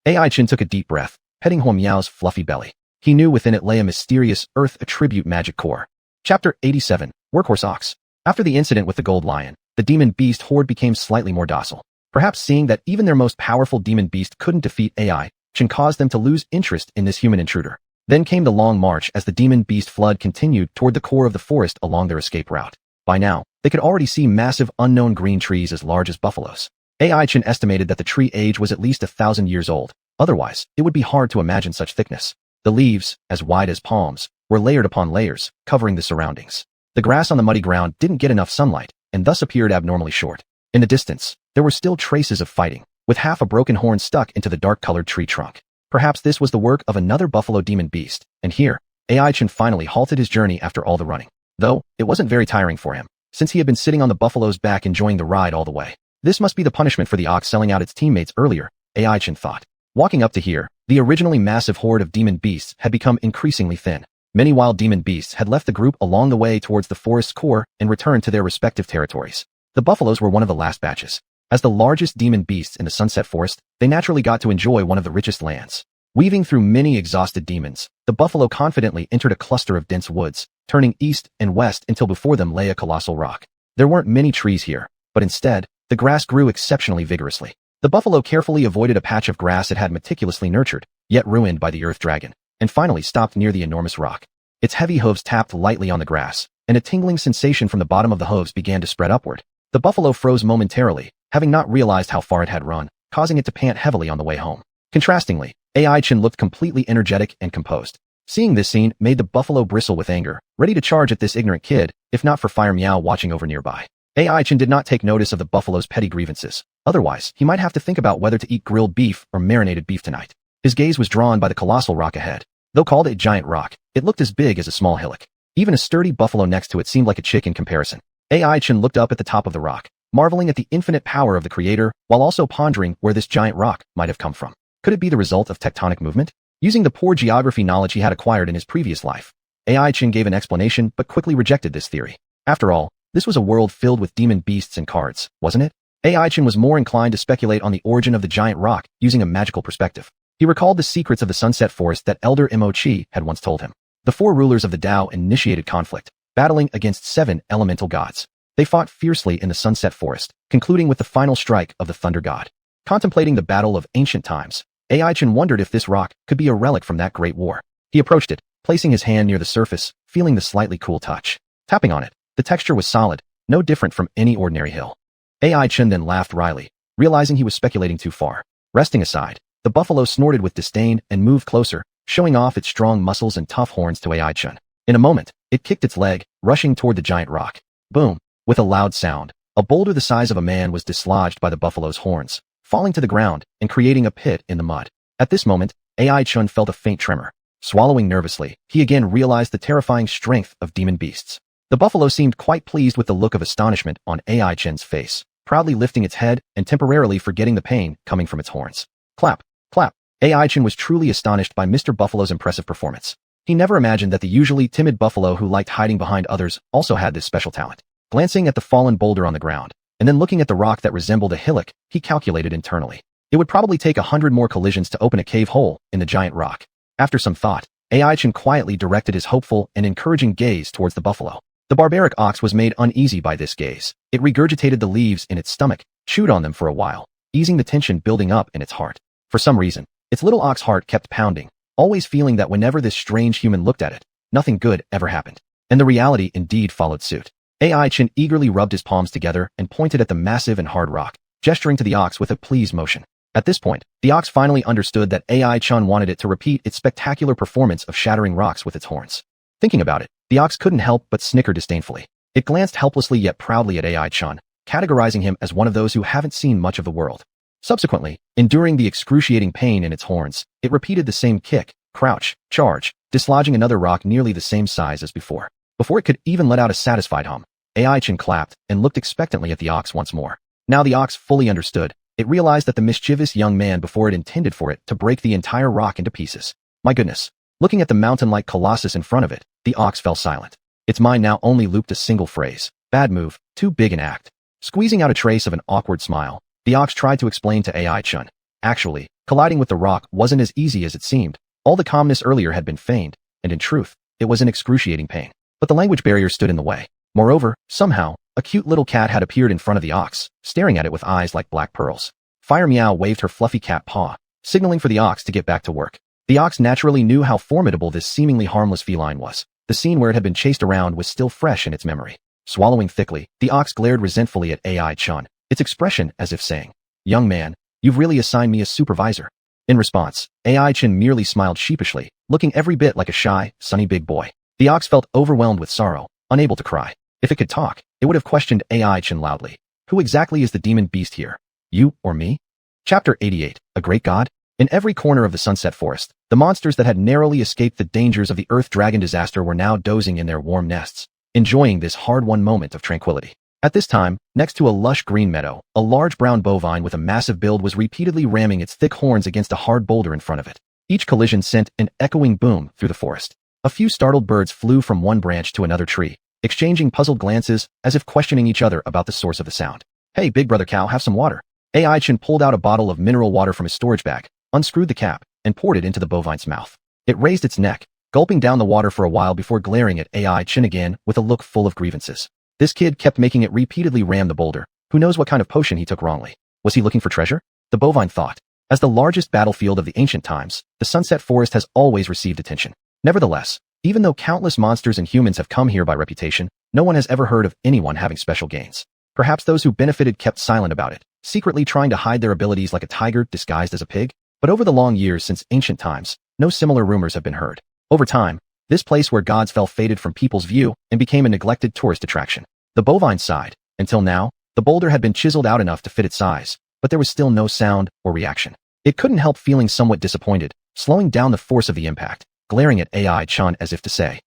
AI-chun took a deep breath, petting Huomiao's fluffy belly. He knew within it lay a mysterious earth attribute magic core. Chapter 87, Workhorse Ox. After the incident with the gold lion, the demon beast horde became slightly more docile. Perhaps seeing that even their most powerful demon beast couldn't defeat AI-chun caused them to lose interest in this human intruder. Then came the long march as the demon beast flood continued toward the core of the forest along their escape route. By now, they could already see massive unknown green trees as large as buffaloes. AI-chun estimated that the tree age was at least 1,000 years old. Otherwise, it would be hard to imagine such thickness. The leaves, as wide as palms, were layered upon layers, covering the surroundings. The grass on the muddy ground didn't get enough sunlight, and thus appeared abnormally short. In the distance, there were still traces of fighting, with half a broken horn stuck into the dark-colored tree trunk. Perhaps this was the work of another buffalo demon beast, and here, Ai-chan finally halted his journey after all the running. Though, it wasn't very tiring for him, since he had been sitting on the buffalo's back enjoying the ride all the way. This must be the punishment for the ox selling out its teammates earlier, Ai-chan thought. Walking up to here, the originally massive horde of demon beasts had become increasingly thin. Many wild demon beasts had left the group along the way towards the forest's core and returned to their respective territories. The buffaloes were one of the last batches. As the largest demon beasts in the Sunset Forest, they naturally got to enjoy one of the richest lands. Weaving through many exhausted demons, the buffalo confidently entered a cluster of dense woods, turning east and west until before them lay a colossal rock. There weren't many trees here, but instead, the grass grew exceptionally vigorously. The buffalo carefully avoided a patch of grass it had meticulously nurtured, yet ruined by the earth dragon, and finally stopped near the enormous rock. Its heavy hooves tapped lightly on the grass, and a tingling sensation from the bottom of the hooves began to spread upward. The buffalo froze momentarily, having not realized how far it had run, causing it to pant heavily on the way home. Contrastingly, Ai-chan looked completely energetic and composed. Seeing this scene made the buffalo bristle with anger, ready to charge at this ignorant kid, if not for Fire Meow watching over nearby. Ai-chan did not take notice of the buffalo's petty grievances. Otherwise, he might have to think about whether to eat grilled beef or marinated beef tonight. His gaze was drawn by the colossal rock ahead. Though called a giant rock, it looked as big as a small hillock. Even a sturdy buffalo next to it seemed like a chick in comparison. Ai-chan looked up at the top of the rock, marveling at the infinite power of the creator, while also pondering where this giant rock might have come from. Could it be the result of tectonic movement? Using the poor geography knowledge he had acquired in his previous life, Ai-chan gave an explanation but quickly rejected this theory. After all, this was a world filled with demon beasts and cards, wasn't it? Ai-chan was more inclined to speculate on the origin of the giant rock using a magical perspective. He recalled the secrets of the Sunset Forest that Elder Mo-chi had once told him. The four rulers of the Tao initiated conflict, battling against 7 elemental gods. They fought fiercely in the Sunset Forest, concluding with the final strike of the Thunder God. Contemplating the battle of ancient times, Ai-chan wondered if this rock could be a relic from that great war. He approached it, placing his hand near the surface, feeling the slightly cool touch. Tapping on it, the texture was solid, no different from any ordinary hill. Ai-chan then laughed wryly, realizing he was speculating too far. Resting aside, the buffalo snorted with disdain and moved closer, showing off its strong muscles and tough horns to Ai-chan. In a moment, it kicked its leg, rushing toward the giant rock. Boom! With a loud sound, a boulder the size of a man was dislodged by the buffalo's horns, falling to the ground and creating a pit in the mud. At this moment, Ai-chan felt a faint tremor. Swallowing nervously, he again realized the terrifying strength of demon beasts. The buffalo seemed quite pleased with the look of astonishment on Ai-chan's face, proudly lifting its head and temporarily forgetting the pain coming from its horns. Clap, clap. Ai-chan was truly astonished by Mr. Buffalo's impressive performance. He never imagined that the usually timid buffalo who liked hiding behind others also had this special talent. Glancing at the fallen boulder on the ground, and then looking at the rock that resembled a hillock, he calculated internally. It would probably take 100 more collisions to open a cave hole in the giant rock. After some thought, Ai-chan quietly directed his hopeful and encouraging gaze towards the buffalo. The barbaric ox was made uneasy by this gaze. It regurgitated the leaves in its stomach, chewed on them for a while, easing the tension building up in its heart. For some reason, its little ox heart kept pounding, always feeling that whenever this strange human looked at it, nothing good ever happened. And the reality indeed followed suit. Ai-chan eagerly rubbed his palms together and pointed at the massive and hard rock, gesturing to the ox with a pleased motion. At this point, the ox finally understood that Ai-chan wanted it to repeat its spectacular performance of shattering rocks with its horns. Thinking about it, the ox couldn't help but snicker disdainfully. It glanced helplessly yet proudly at Ai-chan, categorizing him as one of those who haven't seen much of the world. Subsequently, enduring the excruciating pain in its horns, it repeated the same kick, crouch, charge, dislodging another rock nearly the same size as before. Before it could even let out a satisfied hum, Ai-chan clapped and looked expectantly at the ox once more. Now the ox fully understood. It realized that the mischievous young man before it intended for it to break the entire rock into pieces. My goodness. Looking at the mountain-like colossus in front of it, the ox fell silent. Its mind now only looped a single phrase. Bad move, too big an act. Squeezing out a trace of an awkward smile, the ox tried to explain to Ai-chan. Actually, colliding with the rock wasn't as easy as it seemed. All the calmness earlier had been feigned, and in truth, it was an excruciating pain. But the language barrier stood in the way. Moreover, somehow, a cute little cat had appeared in front of the ox, staring at it with eyes like black pearls. Fire Meow waved her fluffy cat paw, signaling for the ox to get back to work. The ox naturally knew how formidable this seemingly harmless feline was. The scene where it had been chased around was still fresh in its memory. Swallowing thickly, the ox glared resentfully at Ai-chan, its expression as if saying, "Young man, you've really assigned me a supervisor." In response, Ai-chan merely smiled sheepishly, looking every bit like a shy, sunny big boy. The ox felt overwhelmed with sorrow, unable to cry. If it could talk, it would have questioned AI Chin loudly. Who exactly is the demon beast here? You or me? Chapter 88, A Great God? In every corner of the Sunset Forest, the monsters that had narrowly escaped the dangers of the Earth Dragon disaster were now dozing in their warm nests, enjoying this hard-won moment of tranquility. At this time, next to a lush green meadow, a large brown bovine with a massive build was repeatedly ramming its thick horns against a hard boulder in front of it. Each collision sent an echoing boom through the forest. A few startled birds flew from one branch to another tree, exchanging puzzled glances as if questioning each other about the source of the sound. Hey, big brother cow, have some water. AI Chin pulled out a bottle of mineral water from his storage bag, unscrewed the cap, and poured it into the bovine's mouth. It raised its neck, gulping down the water for a while before glaring at AI Chin again with a look full of grievances. This kid kept making it repeatedly ram the boulder. Who knows what kind of potion he took wrongly? Was he looking for treasure? The bovine thought. As the largest battlefield of the ancient times, the Sunset Forest has always received attention. Nevertheless, even though countless monsters and humans have come here by reputation, no one has ever heard of anyone having special gains. Perhaps those who benefited kept silent about it, secretly trying to hide their abilities like a tiger disguised as a pig. But over the long years since ancient times, no similar rumors have been heard. Over time, this place where gods fell faded from people's view and became a neglected tourist attraction. The bovine sighed. Until now, the boulder had been chiseled out enough to fit its size, but there was still no sound or reaction. It couldn't help feeling somewhat disappointed, slowing down the force of the impact, glaring at AI Chan as if to say,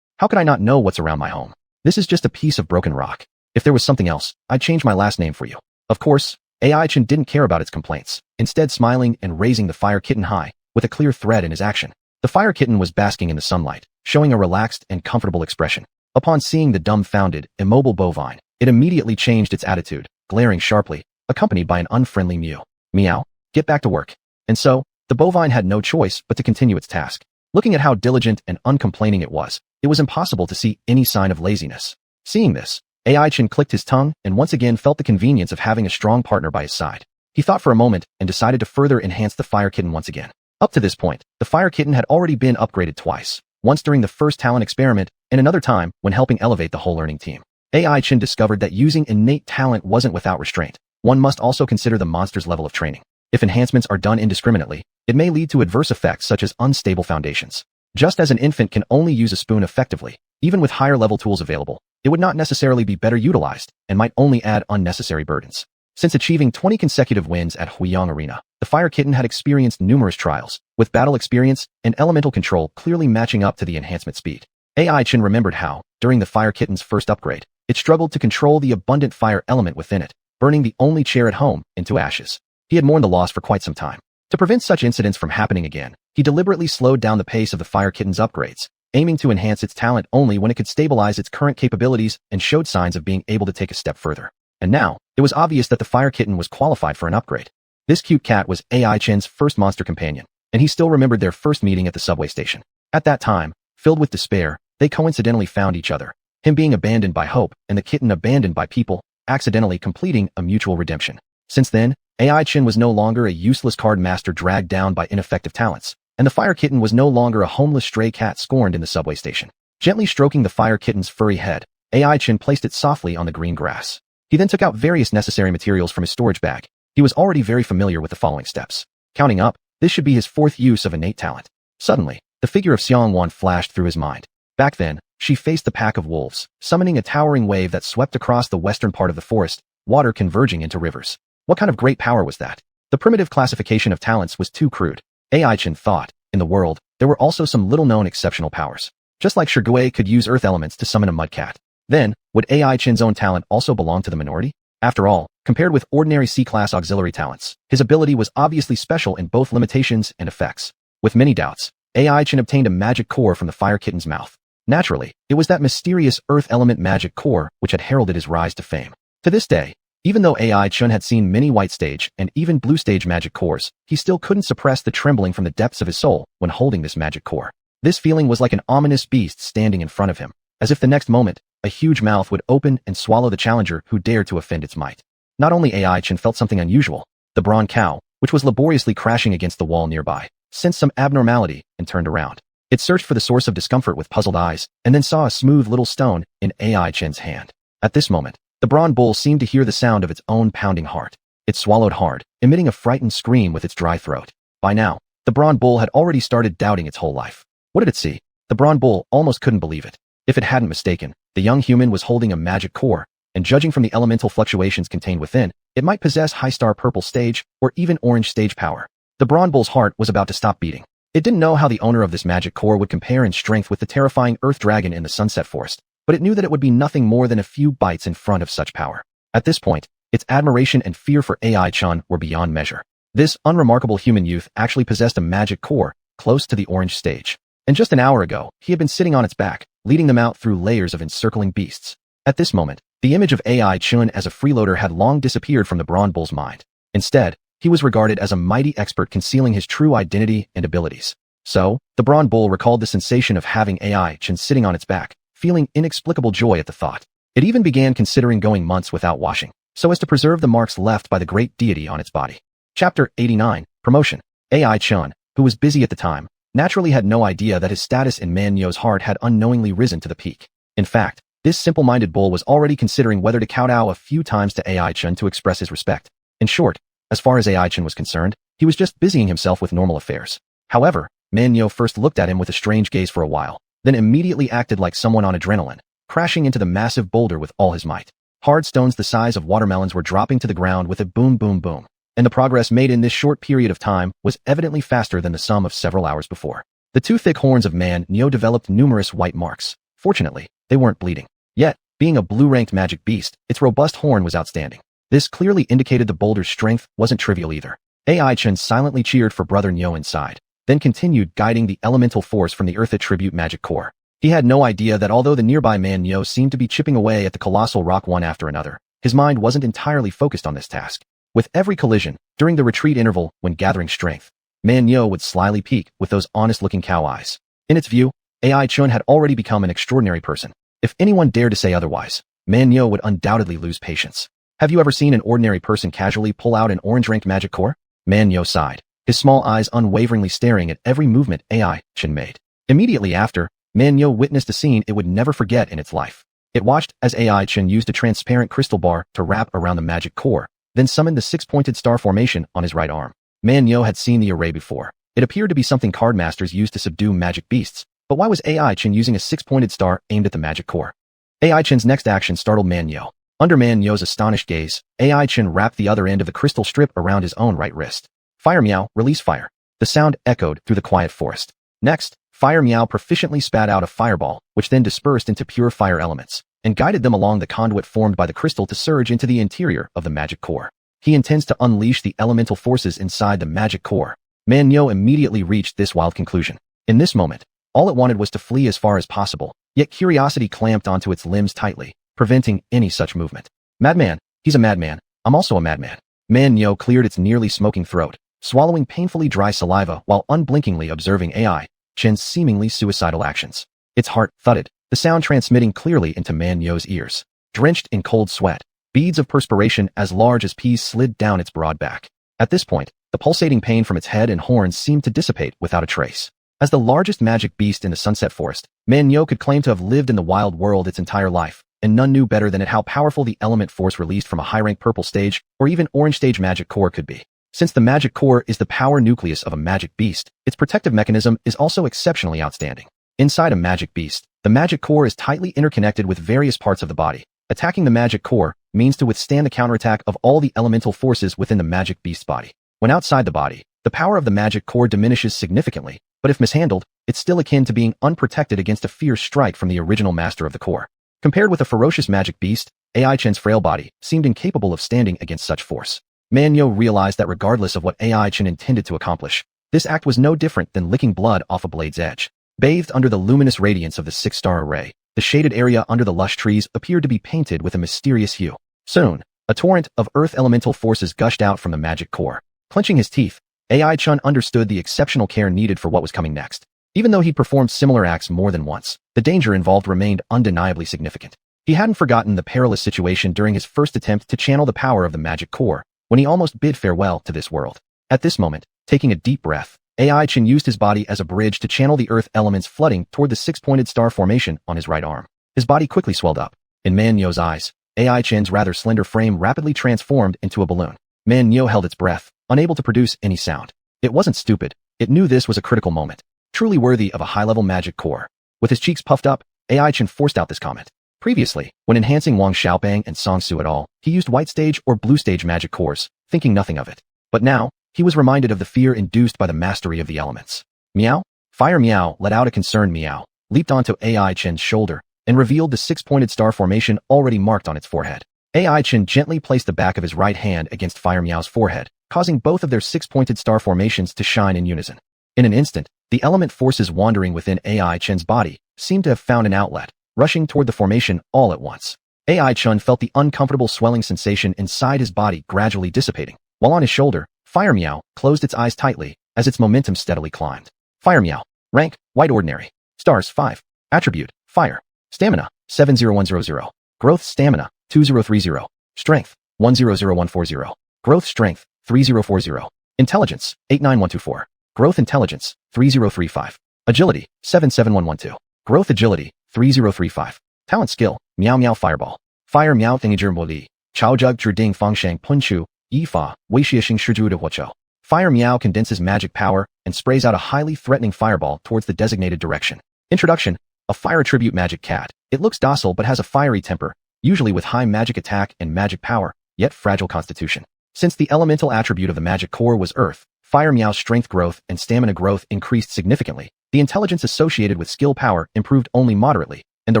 "How could I not know what's around my home? This is just a piece of broken rock. If there was something else, I'd change my last name for you." Of course, AI Chan didn't care about its complaints, instead smiling and raising the fire kitten high, with a clear thread in his action. The fire kitten was basking in the sunlight, showing a relaxed and comfortable expression. Upon seeing the dumbfounded, immobile bovine, it immediately changed its attitude, glaring sharply, accompanied by an unfriendly mew. Meow, get back to work. And so, the bovine had no choice but to continue its task. Looking at how diligent and uncomplaining it was impossible to see any sign of laziness. Seeing this, AI Chin clicked his tongue and once again felt the convenience of having a strong partner by his side. He thought for a moment and decided to further enhance the fire kitten once again. Up to this point, the fire kitten had already been upgraded twice, once during the first talent experiment and another time when helping elevate the whole learning team. AI Chin discovered that using innate talent wasn't without restraint. One must also consider the monster's level of training. If enhancements are done indiscriminately, it may lead to adverse effects such as unstable foundations. Just as an infant can only use a spoon effectively, even with higher level tools available, it would not necessarily be better utilized and might only add unnecessary burdens. Since achieving 20 consecutive wins at Huyang Arena, the fire kitten had experienced numerous trials, with battle experience and elemental control clearly matching up to the enhancement speed. AI Chin remembered how, during the fire kitten's first upgrade, it struggled to control the abundant fire element within it, burning the only chair at home into ashes. He had mourned the loss for quite some time. To prevent such incidents from happening again, he deliberately slowed down the pace of the fire kitten's upgrades, aiming to enhance its talent only when it could stabilize its current capabilities and showed signs of being able to take a step further. And now, it was obvious that the fire kitten was qualified for an upgrade. This cute cat was AI Chin's first monster companion, and he still remembered their first meeting at the subway station. At that time, filled with despair, they coincidentally found each other, him being abandoned by hope and the kitten abandoned by people, accidentally completing a mutual redemption. Since then, AI Chin was no longer a useless card master dragged down by ineffective talents, and the fire kitten was no longer a homeless stray cat scorned in the subway station. Gently stroking the fire kitten's furry head, AI Chin placed it softly on the green grass. He then took out various necessary materials from his storage bag. He was already very familiar with the following steps. Counting up, this should be his fourth use of innate talent. Suddenly, the figure of Xianhuan flashed through his mind. Back then, she faced the pack of wolves, summoning a towering wave that swept across the western part of the forest, water converging into rivers. What kind of great power was that? The primitive classification of talents was too crude. AI Chin thought, in the world, there were also some little-known exceptional powers. Just like Shigui could use earth elements to summon a mudcat. Then, would AI Chin's own talent also belong to the minority? After all, compared with ordinary C-class auxiliary talents, his ability was obviously special in both limitations and effects. With many doubts, AI Chin obtained a magic core from the fire kitten's mouth. Naturally, it was that mysterious earth element magic core which had heralded his rise to fame. To this day, even though AI Chun had seen many white stage and even blue stage magic cores, he still couldn't suppress the trembling from the depths of his soul when holding this magic core. This feeling was like an ominous beast standing in front of him, as if the next moment, a huge mouth would open and swallow the challenger who dared to offend its might. Not only AI Chin felt something unusual, the brawn cow, which was laboriously crashing against the wall nearby, sensed some abnormality and turned around. It searched for the source of discomfort with puzzled eyes, and then saw a smooth little stone in AI Chin's hand. At this moment, the brawn bull seemed to hear the sound of its own pounding heart. It swallowed hard, emitting a frightened scream with its dry throat. By now, the brawn bull had already started doubting its whole life. What did it see? The brawn bull almost couldn't believe it. If it hadn't mistaken, the young human was holding a magic core, and judging from the elemental fluctuations contained within, it might possess high star purple stage or even orange stage power. The Bronze Bull's heart was about to stop beating. It didn't know how the owner of this magic core would compare in strength with the terrifying Earth Dragon in the Sunset Forest, but it knew that it would be nothing more than a few bites in front of such power. At this point, its admiration and fear for AI-chan were beyond measure. This unremarkable human youth actually possessed a magic core, close to the orange stage. And just an hour ago, he had been sitting on its back, leading them out through layers of encircling beasts. At this moment, the image of AI-chan as a freeloader had long disappeared from the Bronze Bull's mind. Instead, he was regarded as a mighty expert concealing his true identity and abilities. So, the Bronze Bull recalled the sensation of having AI-chan sitting on its back, feeling inexplicable joy at the thought. It even began considering going months without washing, so as to preserve the marks left by the great deity on its body. Chapter 89, Promotion. AI-chan, who was busy at the time, naturally had no idea that his status in Man Nyo's heart had unknowingly risen to the peak. In fact, this simple-minded bull was already considering whether to kowtow a few times to AI-chan to express his respect. In short, as far as AI-chan was concerned, he was just busying himself with normal affairs. However, Man Nyo first looked at him with a strange gaze for a while, then immediately acted like someone on adrenaline, crashing into the massive boulder with all his might. Hard stones the size of watermelons were dropping to the ground with a boom boom boom, and the progress made in this short period of time was evidently faster than the sum of several hours before. The two thick horns of Man Nyo developed numerous white marks. Fortunately, they weren't bleeding. Yet, being a blue-ranked magic beast, its robust horn was outstanding. This clearly indicated the boulder's strength wasn't trivial either. AI-chan silently cheered for Brother Nyo inside, then continued guiding the elemental force from the Earth Attribute magic core. He had no idea that although the nearby Man Nyo seemed to be chipping away at the colossal rock one after another, his mind wasn't entirely focused on this task. With every collision, during the retreat interval when gathering strength, Man Nyo would slyly peek with those honest-looking cow eyes. In its view, AI-chan had already become an extraordinary person. If anyone dared to say otherwise, Man Nyo would undoubtedly lose patience. Have you ever seen an ordinary person casually pull out an orange-ranked magic core? Man Nyo sighed, his small eyes unwaveringly staring at every movement AI-chan made. Immediately after, Man Nyo witnessed a scene it would never forget in its life. It watched as AI-chan used a transparent crystal bar to wrap around the magic core, then summoned the six-pointed star formation on his right arm. Man Nyo had seen the array before. It appeared to be something card masters used to subdue magic beasts, but why was AI-chan using a six-pointed star aimed at the magic core? AI-chan's next action startled Man Nyo. Under Man Nyo's astonished gaze, AI-chan wrapped the other end of the crystal strip around his own right wrist. Fire Meow, release fire. The sound echoed through the quiet forest. Next, Fire Meow proficiently spat out a fireball, which then dispersed into pure fire elements, and guided them along the conduit formed by the crystal to surge into the interior of the magic core. He intends to unleash the elemental forces inside the magic core. Man Nyo immediately reached this wild conclusion. In this moment, all it wanted was to flee as far as possible, yet curiosity clamped onto its limbs tightly, preventing any such movement. Madman, he's a madman, I'm also a madman. Man Nyo cleared its nearly smoking throat, swallowing painfully dry saliva while unblinkingly observing AI-chan's seemingly suicidal actions. Its heart thudded, the sound transmitting clearly into Man Nyo's ears. Drenched in cold sweat, beads of perspiration as large as peas slid down its broad back. At this point, the pulsating pain from its head and horns seemed to dissipate without a trace. As the largest magic beast in the Sunset Forest, Man Nyo could claim to have lived in the wild world its entire life, and none knew better than how powerful the element force released from a high-rank purple stage or even orange stage magic core could be. Since the magic core is the power nucleus of a magic beast, its protective mechanism is also exceptionally outstanding. Inside a magic beast, the magic core is tightly interconnected with various parts of the body. Attacking the magic core means to withstand the counterattack of all the elemental forces within the magic beast's body. When outside the body, the power of the magic core diminishes significantly, but if mishandled, it's still akin to being unprotected against a fierce strike from the original master of the core. Compared with a ferocious magic beast, AI-chan's frail body seemed incapable of standing against such force. Man Nyo realized that regardless of what AI-chan intended to accomplish, this act was no different than licking blood off a blade's edge. Bathed under the luminous radiance of the six-star array, the shaded area under the lush trees appeared to be painted with a mysterious hue. Soon, a torrent of earth elemental forces gushed out from the magic core. Clenching his teeth, AI-chan understood the exceptional care needed for what was coming next. Even though he'd performed similar acts more than once, the danger involved remained undeniably significant. He hadn't forgotten the perilous situation during his first attempt to channel the power of the magic core, when he almost bid farewell to this world. At this moment, taking a deep breath, AI-chan used his body as a bridge to channel the earth elements flooding toward the six-pointed star formation on his right arm. His body quickly swelled up. In Man Nyo's eyes, AI-chan's rather slender frame rapidly transformed into a balloon. Man Nyo held its breath, unable to produce any sound. It wasn't stupid. It knew this was a critical moment, truly worthy of a high-level magic core. With his cheeks puffed up, AI Chen forced out this comment. Previously, when enhancing Wang Xiaobang and Song Su et al., he used white stage or blue stage magic cores, thinking nothing of it. But now, he was reminded of the fear induced by the mastery of the elements. Meow? Fire Meow let out a concerned meow, leaped onto AI Chen's shoulder, and revealed the six-pointed star formation already marked on its forehead. AI Chen gently placed the back of his right hand against Fire Meow's forehead, causing both of their six-pointed star formations to shine in unison. In an instant, the element forces wandering within AI Chen's body seemed to have found an outlet, rushing toward the formation all at once. AI Chen felt the uncomfortable swelling sensation inside his body gradually dissipating, while on his shoulder, Fire Meow closed its eyes tightly as its momentum steadily climbed. Fire Meow. Rank, White Ordinary. Stars, 5. Attribute, Fire. Stamina, 70100. Growth Stamina, 2030. Strength, 100140. Growth Strength, 3040. Intelligence, 89124. Growth Intelligence, 3035. Agility, 77112. Growth Agility, 3035. Talent Skill, Meow Meow Fireball. Fire Meow Thingiger Mo Li. Chao Jug Ding Fangshang Punchu, Yifa, Weixiashing Shiju de Huocho. Fire Meow condenses magic power and sprays out a highly threatening fireball towards the designated direction. Introduction. A fire attribute magic cat. It looks docile but has a fiery temper, usually with high magic attack and magic power, yet fragile constitution. Since the elemental attribute of the magic core was earth, Fire Meow's strength growth and stamina growth increased significantly. The intelligence associated with skill power improved only moderately, and the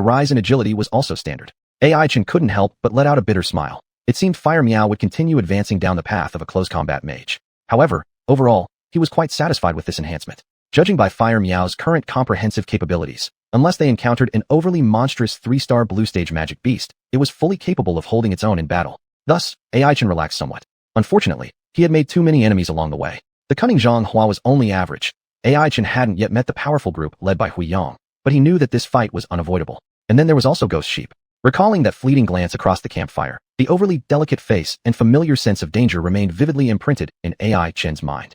rise in agility was also standard. AI Chen couldn't help but let out a bitter smile. It seemed Fire Meow would continue advancing down the path of a close combat mage. However, overall, he was quite satisfied with this enhancement. Judging by Fire Meow's current comprehensive capabilities, unless they encountered an overly monstrous 3-star blue stage magic beast, it was fully capable of holding its own in battle. Thus, AI Chen relaxed somewhat. Unfortunately, he had made too many enemies along the way. The cunning Xianhuan was only average. AI Chen hadn't yet met the powerful group led by Hui Yang, but he knew that this fight was unavoidable. And then there was also Ghost Sheep. Recalling that fleeting glance across the campfire, the overly delicate face and familiar sense of danger remained vividly imprinted in AI Chen's mind.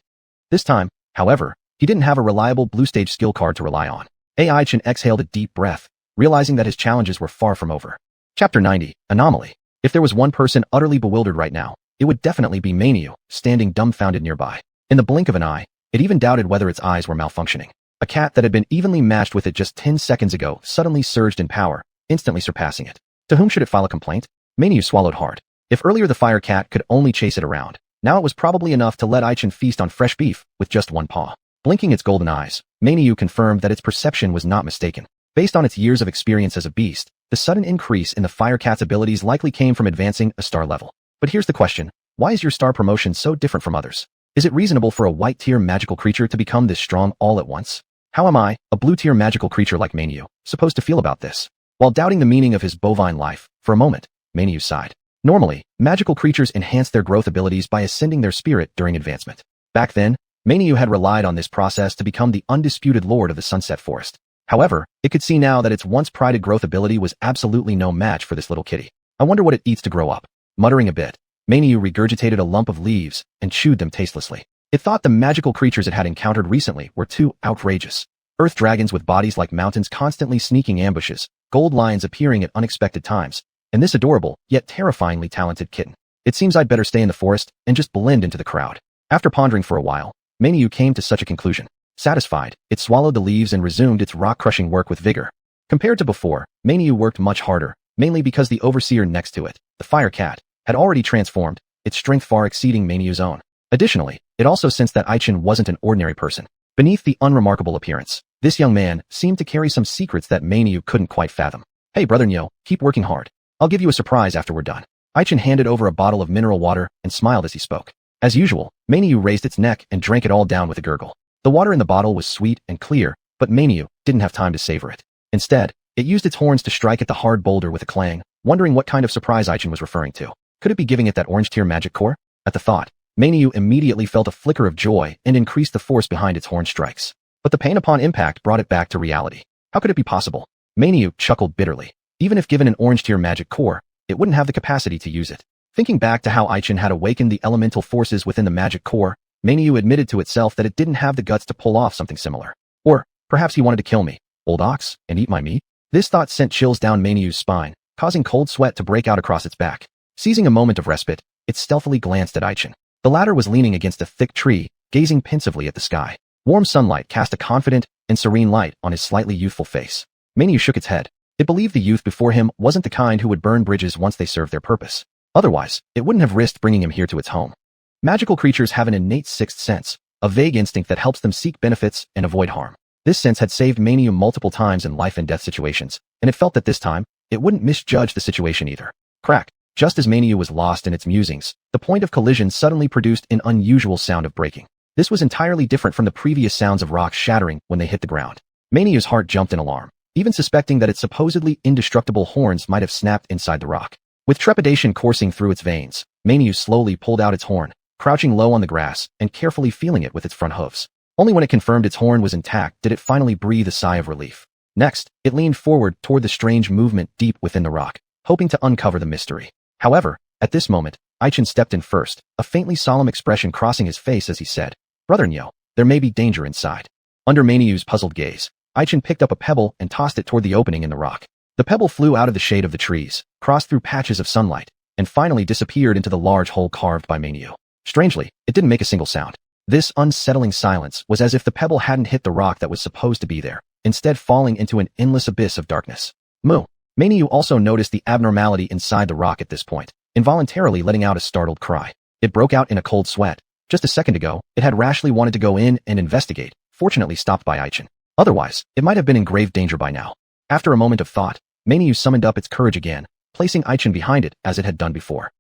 This time, however, he didn't have a reliable blue stage skill card to rely on. AI Chen exhaled a deep breath, realizing that his challenges were far from over. Chapter 90, Anomaly. If there was one person utterly bewildered right now, it would definitely be Meiyu, standing dumbfounded nearby. In the blink of an eye, it even doubted whether its eyes were malfunctioning. A cat that had been evenly matched with it just 10 seconds ago suddenly surged in power, instantly surpassing it. To whom should it file a complaint? Meiyu swallowed hard. If earlier the fire cat could only chase it around, now it was probably enough to let Aichen feast on fresh beef with just one paw. Blinking its golden eyes, Meiyu confirmed that its perception was not mistaken. Based on its years of experience as a beast, the sudden increase in the fire cat's abilities likely came from advancing a star level. But here's the question. Why is your star promotion so different from others? Is it reasonable for a white-tier magical creature to become this strong all at once? How am I, a blue-tier magical creature like Meiyu, supposed to feel about this? While doubting the meaning of his bovine life, for a moment, Meiyu sighed. Normally, magical creatures enhance their growth abilities by ascending their spirit during advancement. Back then, Meiyu had relied on this process to become the undisputed lord of the Sunset Forest. However, it could see now that its once prided growth ability was absolutely no match for this little kitty. I wonder what it eats to grow up. Muttering a bit, Meiyu regurgitated a lump of leaves and chewed them tastelessly. It thought the magical creatures it had encountered recently were too outrageous. Earth dragons with bodies like mountains constantly sneaking ambushes, gold lions appearing at unexpected times, and this adorable, yet terrifyingly talented kitten. It seems I'd better stay in the forest and just blend into the crowd. After pondering for a while, Meiyu came to such a conclusion. Satisfied, it swallowed the leaves and resumed its rock-crushing work with vigor. Compared to before, Meiyu worked much harder, mainly because the overseer next to it, the fire cat, had already transformed, its strength far exceeding Meiyu's own. Additionally, it also sensed that Aichen wasn't an ordinary person. Beneath the unremarkable appearance, this young man seemed to carry some secrets that Meiyu couldn't quite fathom. Hey brother Nyo, keep working hard. I'll give you a surprise after we're done. Aichen handed over a bottle of mineral water and smiled as he spoke. As usual, Meiyu raised its neck and drank it all down with a gurgle. The water in the bottle was sweet and clear, but Meiyu didn't have time to savor it. Instead, it used its horns to strike at the hard boulder with a clang, wondering what kind of surprise Aichen was referring to. Could it be giving it that orange tier magic core? At the thought, Meiyu immediately felt a flicker of joy and increased the force behind its horn strikes. But the pain upon impact brought it back to reality. How could it be possible? Meiyu chuckled bitterly. Even if given an orange tier magic core, it wouldn't have the capacity to use it. Thinking back to how Aichen had awakened the elemental forces within the magic core, Meiyu admitted to itself that it didn't have the guts to pull off something similar. Or, perhaps he wanted to kill me, old ox, and eat my meat? This thought sent chills down Meiyu's spine, causing cold sweat to break out across its back. Seizing a moment of respite, it stealthily glanced at Aichen. The latter was leaning against a thick tree, gazing pensively at the sky. Warm sunlight cast a confident and serene light on his slightly youthful face. Meiyu shook its head. It believed the youth before him wasn't the kind who would burn bridges once they served their purpose. Otherwise, it wouldn't have risked bringing him here to its home. Magical creatures have an innate sixth sense, a vague instinct that helps them seek benefits and avoid harm. This sense had saved Maniou multiple times in life and death situations, and it felt that this time, it wouldn't misjudge the situation either. Crack. Just as Maniou was lost in its musings, the point of collision suddenly produced an unusual sound of breaking. This was entirely different from the previous sounds of rocks shattering when they hit the ground. Maniou's heart jumped in alarm, even suspecting that its supposedly indestructible horns might have snapped inside the rock. With trepidation coursing through its veins, Maniou slowly pulled out its horn, crouching low on the grass and carefully feeling it with its front hooves. Only when it confirmed its horn was intact did it finally breathe a sigh of relief. Next, it leaned forward toward the strange movement deep within the rock, hoping to uncover the mystery. However, at this moment, Aichin stepped in first, a faintly solemn expression crossing his face as he said, "Brother Nyo, there may be danger inside." Under Maniou's puzzled gaze, Aichin picked up a pebble and tossed it toward the opening in the rock. The pebble flew out of the shade of the trees, crossed through patches of sunlight, and finally disappeared into the large hole carved by Maniou. Strangely, it didn't make a single sound. This unsettling silence was as if the pebble hadn't hit the rock that was supposed to be there, instead falling into an endless abyss of darkness. Moo. Maniou also noticed the abnormality inside the rock at this point, involuntarily letting out a startled cry. It broke out in a cold sweat. Just a second ago, it had rashly wanted to go in and investigate, fortunately stopped by Aichin. Otherwise, it might have been in grave danger by now. After a moment of thought, Maniou summoned up its courage again, placing Aichin behind it as it had done before.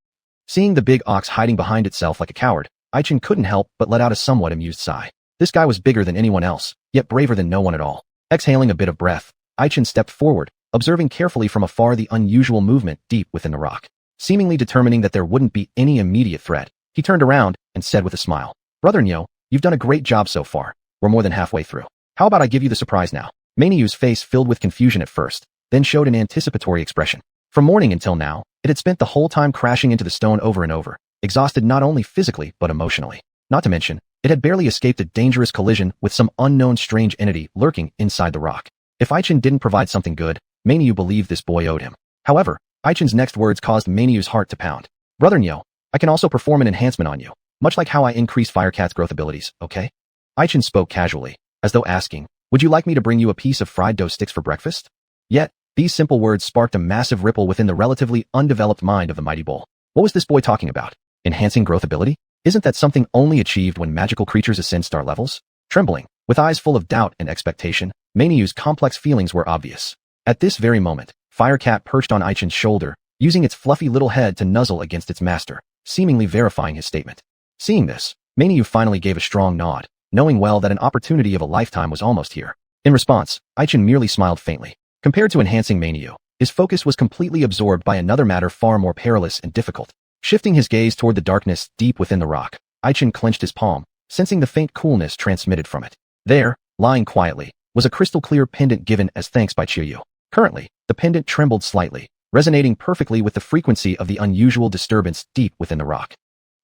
Seeing the big ox hiding behind itself like a coward, Aichin couldn't help but let out a somewhat amused sigh. This guy was bigger than anyone else, yet braver than no one at all. Exhaling a bit of breath, Aichin stepped forward, observing carefully from afar the unusual movement deep within the rock. Seemingly determining that there wouldn't be any immediate threat, he turned around and said with a smile, "Brother Nyo, you've done a great job so far. We're more than halfway through. How about I give you the surprise now?" Maniou's face filled with confusion at first, then showed an anticipatory expression. From morning until now, it had spent the whole time crashing into the stone over and over, exhausted not only physically but emotionally. Not to mention, it had barely escaped a dangerous collision with some unknown strange entity lurking inside the rock. If Aichin didn't provide something good, Maniou believed this boy owed him. However, Aichin's next words caused Maniou's heart to pound. "Brother Nyo, I can also perform an enhancement on you, much like how I increased Firecat's growth abilities, okay?" Aichin spoke casually, as though asking, "Would you like me to bring you a piece of fried dough sticks for breakfast?" Yet, these simple words sparked a massive ripple within the relatively undeveloped mind of the mighty bull. What was this boy talking about? Enhancing growth ability? Isn't that something only achieved when magical creatures ascend star levels? Trembling, with eyes full of doubt and expectation, Maniou's complex feelings were obvious. At this very moment, Firecat perched on Aichin's shoulder, using its fluffy little head to nuzzle against its master, seemingly verifying his statement. Seeing this, Maniou finally gave a strong nod, knowing well that an opportunity of a lifetime was almost here. In response, Aichin merely smiled faintly. Compared to enhancing Maniou, his focus was completely absorbed by another matter far more perilous and difficult. Shifting his gaze toward the darkness deep within the rock, Aichin clenched his palm, sensing the faint coolness transmitted from it. There, lying quietly, was a crystal-clear pendant given as thanks by Chiyu. Currently, the pendant trembled slightly, resonating perfectly with the frequency of the unusual disturbance deep within the rock.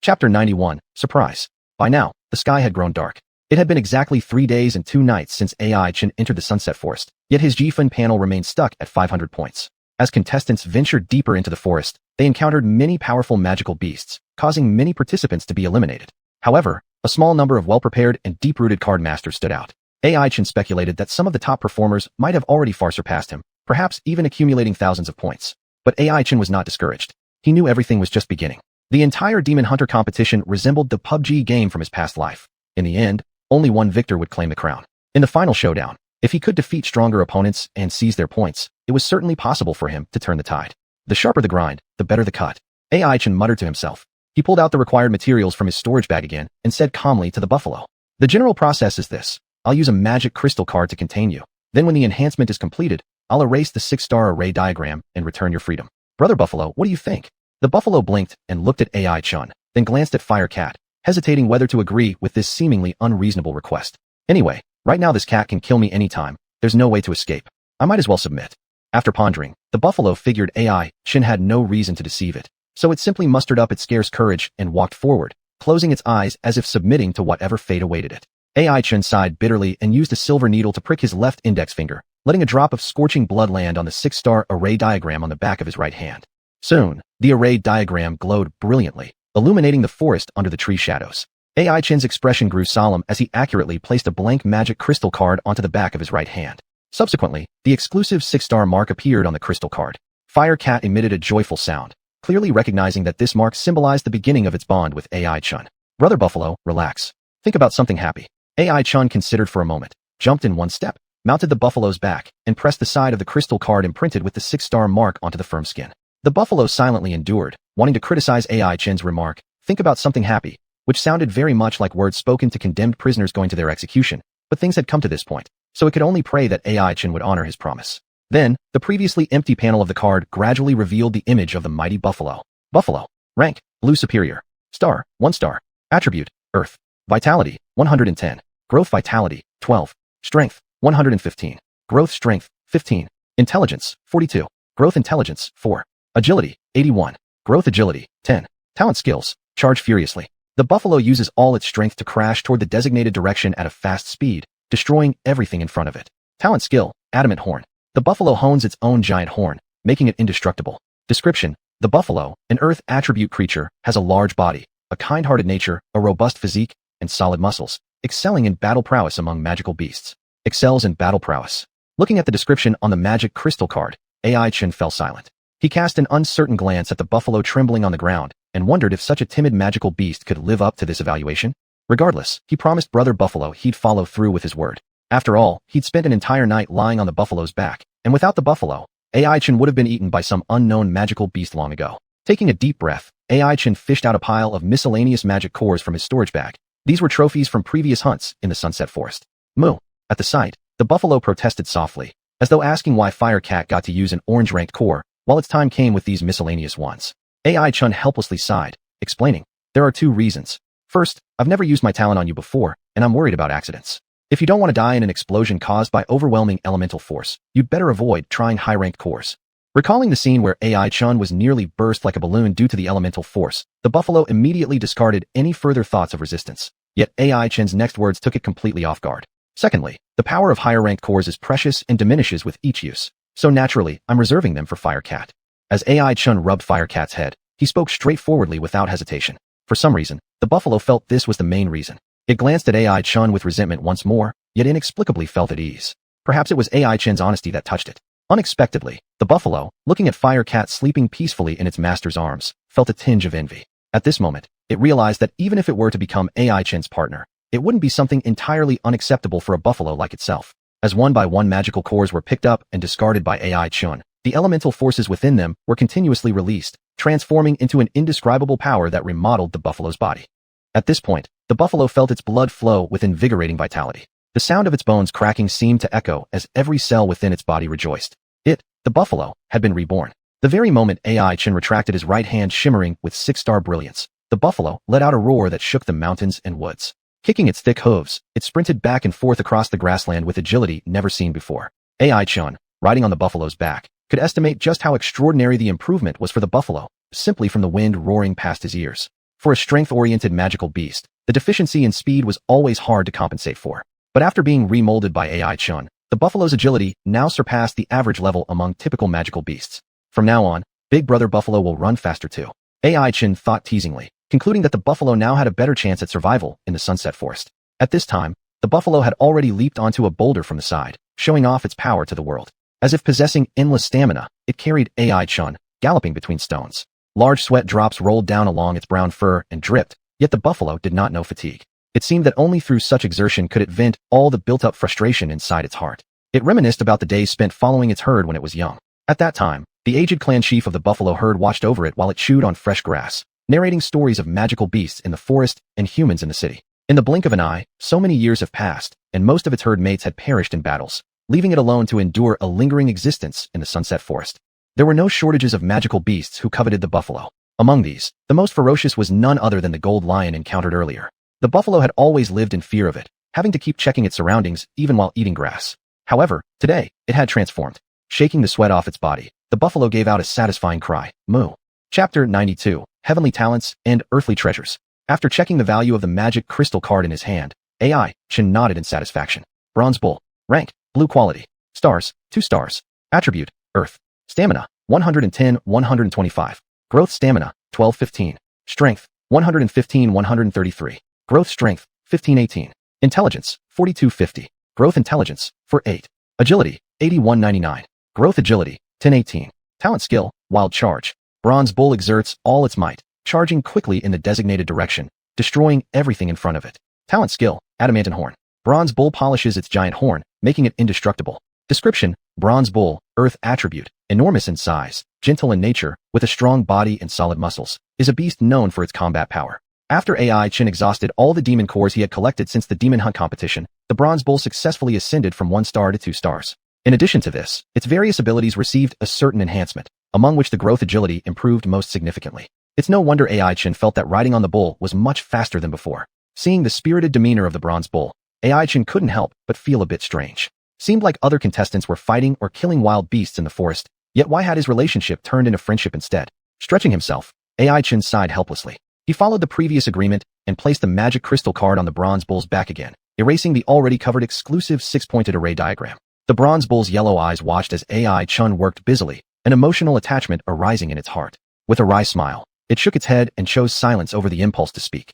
Chapter 91, Surprise. By now, the sky had grown dark. It had been exactly 3 days and 2 nights since Aichin entered the Sunset Forest, yet his Jifun panel remained stuck at 500 points. As contestants ventured deeper into the forest, they encountered many powerful magical beasts, causing many participants to be eliminated. However, a small number of well-prepared and deep-rooted card masters stood out. Aichin speculated that some of the top performers might have already far surpassed him, perhaps even accumulating thousands of points. But Aichin was not discouraged. He knew everything was just beginning. The entire Demon Hunter competition resembled the PUBG game from his past life. In the end, only one victor would claim the crown. In the final showdown, if he could defeat stronger opponents and seize their points, it was certainly possible for him to turn the tide. The sharper the grind, the better the cut. Aichin muttered to himself. He pulled out the required materials from his storage bag again and said calmly to the buffalo. "The general process is this. I'll use a magic crystal card to contain you. Then when the enhancement is completed, I'll erase the 6-star array diagram and return your freedom. Brother Buffalo, what do you think?" The buffalo blinked and looked at Aichin, then glanced at Firecat, hesitating whether to agree with this seemingly unreasonable request. "Anyway, right now this cat can kill me anytime. There's no way to escape. I might as well submit." After pondering, the buffalo figured Aichin had no reason to deceive it, so it simply mustered up its scarce courage and walked forward, closing its eyes as if submitting to whatever fate awaited it. Aichin sighed bitterly and used a silver needle to prick his left index finger, letting a drop of scorching blood land on the 6-star array diagram on the back of his right hand. Soon, the array diagram glowed brilliantly, illuminating the forest under the tree shadows. Aichin's expression grew solemn as he accurately placed a blank magic crystal card onto the back of his right hand. Subsequently, the exclusive 6-star mark appeared on the crystal card. Fire Cat emitted a joyful sound, clearly recognizing that this mark symbolized the beginning of its bond with AI Chun. Brother Buffalo, relax. Think about something happy. AI Chun considered for a moment, jumped in one step, mounted the buffalo's back, and pressed the side of the crystal card imprinted with the 6-star mark onto the firm skin. The buffalo silently endured, wanting to criticize AI Chin's remark, think about something happy, which sounded very much like words spoken to condemned prisoners going to their execution, but things had come to this point, so it could only pray that AI Chin would honor his promise. Then, the previously empty panel of the card gradually revealed the image of the mighty buffalo. Buffalo. Rank, Blue Superior. Star, 1 star. Attribute, Earth. Vitality, 110. Growth Vitality, 12. Strength, 115. Growth Strength, 15. Intelligence, 42. Growth Intelligence, 4. Agility, 81. Growth Agility, 10. Talent Skills, Charge Furiously. The buffalo uses all its strength to crash toward the designated direction at a fast speed, destroying everything in front of it. Talent Skill, Adamant Horn. The buffalo hones its own giant horn, making it indestructible. Description: the buffalo, an earth attribute creature, has a large body, a kind-hearted nature, a robust physique, and solid muscles, excelling in battle prowess among magical beasts. Excels in battle prowess. Looking at the description on the magic crystal card, AI Chin fell silent. He cast an uncertain glance at the buffalo trembling on the ground and wondered if such a timid magical beast could live up to this evaluation. Regardless, he promised Brother Buffalo he'd follow through with his word. After all, he'd spent an entire night lying on the buffalo's back, and without the buffalo, AI Chin would have been eaten by some unknown magical beast long ago. Taking a deep breath, AI Chin fished out a pile of miscellaneous magic cores from his storage bag. These were trophies from previous hunts in the Sunset Forest. Moo. At the sight, the buffalo protested softly, as though asking why Fire Cat got to use an orange-ranked core, while its time came with these miscellaneous ones. AI Chun helplessly sighed, explaining, there are 2 reasons. First, I've never used my talent on you before, and I'm worried about accidents. If you don't want to die in an explosion caused by overwhelming elemental force, you'd better avoid trying high-ranked cores. Recalling the scene where AI Chun was nearly burst like a balloon due to the elemental force, the buffalo immediately discarded any further thoughts of resistance. Yet AI Chin's next words took it completely off guard. Secondly, the power of higher-ranked cores is precious and diminishes with each use, so naturally, I'm reserving them for Fire Cat. As AI Chun rubbed Fire Cat's head, he spoke straightforwardly without hesitation. For some reason, the buffalo felt this was the main reason. It glanced at AI Chun with resentment once more, yet inexplicably felt at ease. Perhaps it was AI Chin's honesty that touched it. Unexpectedly, the buffalo, looking at Fire Cat sleeping peacefully in its master's arms, felt a tinge of envy. At this moment, it realized that even if it were to become AI Chin's partner, it wouldn't be something entirely unacceptable for a buffalo like itself. As one by one magical cores were picked up and discarded by AI Chun, the elemental forces within them were continuously released, transforming into an indescribable power that remodeled the buffalo's body. At this point, the buffalo felt its blood flow with invigorating vitality. The sound of its bones cracking seemed to echo as every cell within its body rejoiced. It, the buffalo, had been reborn. The very moment AI Chin retracted his right hand shimmering with 6-star brilliance, the buffalo let out a roar that shook the mountains and woods. Kicking its thick hooves, it sprinted back and forth across the grassland with agility never seen before. AI Chun, riding on the buffalo's back, could estimate just how extraordinary the improvement was for the buffalo, simply from the wind roaring past his ears. For a strength-oriented magical beast, the deficiency in speed was always hard to compensate for. But after being remolded by AI Chun, the buffalo's agility now surpassed the average level among typical magical beasts. From now on, Big Brother Buffalo will run faster too. AI Chin thought teasingly, concluding that the buffalo now had a better chance at survival in the Sunset Forest. At this time, the buffalo had already leaped onto a boulder from the side, showing off its power to the world. As if possessing endless stamina, it carried AI Chun, galloping between stones. Large sweat drops rolled down along its brown fur and dripped, yet the buffalo did not know fatigue. It seemed that only through such exertion could it vent all the built-up frustration inside its heart. It reminisced about the days spent following its herd when it was young. At that time, the aged clan chief of the buffalo herd watched over it while it chewed on fresh grass, narrating stories of magical beasts in the forest and humans in the city. In the blink of an eye, so many years have passed, and most of its herd mates had perished in battles, leaving it alone to endure a lingering existence in the Sunset Forest. There were no shortages of magical beasts who coveted the buffalo. Among these, the most ferocious was none other than the gold lion encountered earlier. The buffalo had always lived in fear of it, having to keep checking its surroundings even while eating grass. However, today, it had transformed. Shaking the sweat off its body, the buffalo gave out a satisfying cry, moo. Chapter 92, Heavenly Talents and Earthly Treasures. After checking the value of the magic crystal card in his hand, AI Chin nodded in satisfaction. Bronze Bull. Rank, Blue Quality. Stars, 2 stars. Attribute, Earth. Stamina, 110-125. Growth Stamina, 12-15. Strength, 115-133. Growth Strength, 15-18. Intelligence, 42-50. Growth Intelligence, 4-8. Agility, 8199. Growth agility, 1018. Talent skill, wild charge. Bronze bull exerts all its might, charging quickly in the designated direction, destroying everything in front of it. Talent skill, adamantine horn. Bronze bull polishes its giant horn, making it indestructible. Description, bronze bull, earth attribute, enormous in size, gentle in nature, with a strong body and solid muscles, is a beast known for its combat power. After AI Chin exhausted all the demon cores he had collected since the demon hunt competition, the bronze bull successfully ascended from 1 star to 2 stars. In addition to this, its various abilities received a certain enhancement, among which the growth agility improved most significantly. It's no wonder AI Chin felt that riding on the bull was much faster than before. Seeing the spirited demeanor of the bronze bull, AI Chin couldn't help but feel a bit strange. Seemed like other contestants were fighting or killing wild beasts in the forest, yet why had his relationship turned into friendship instead? Stretching himself, AI Chin sighed helplessly. He followed the previous agreement and placed the magic crystal card on the bronze bull's back again, erasing the already covered exclusive 6-pointed array diagram. The bronze bull's yellow eyes watched as AI Chun worked busily, an emotional attachment arising in its heart. With a wry smile, it shook its head and chose silence over the impulse to speak.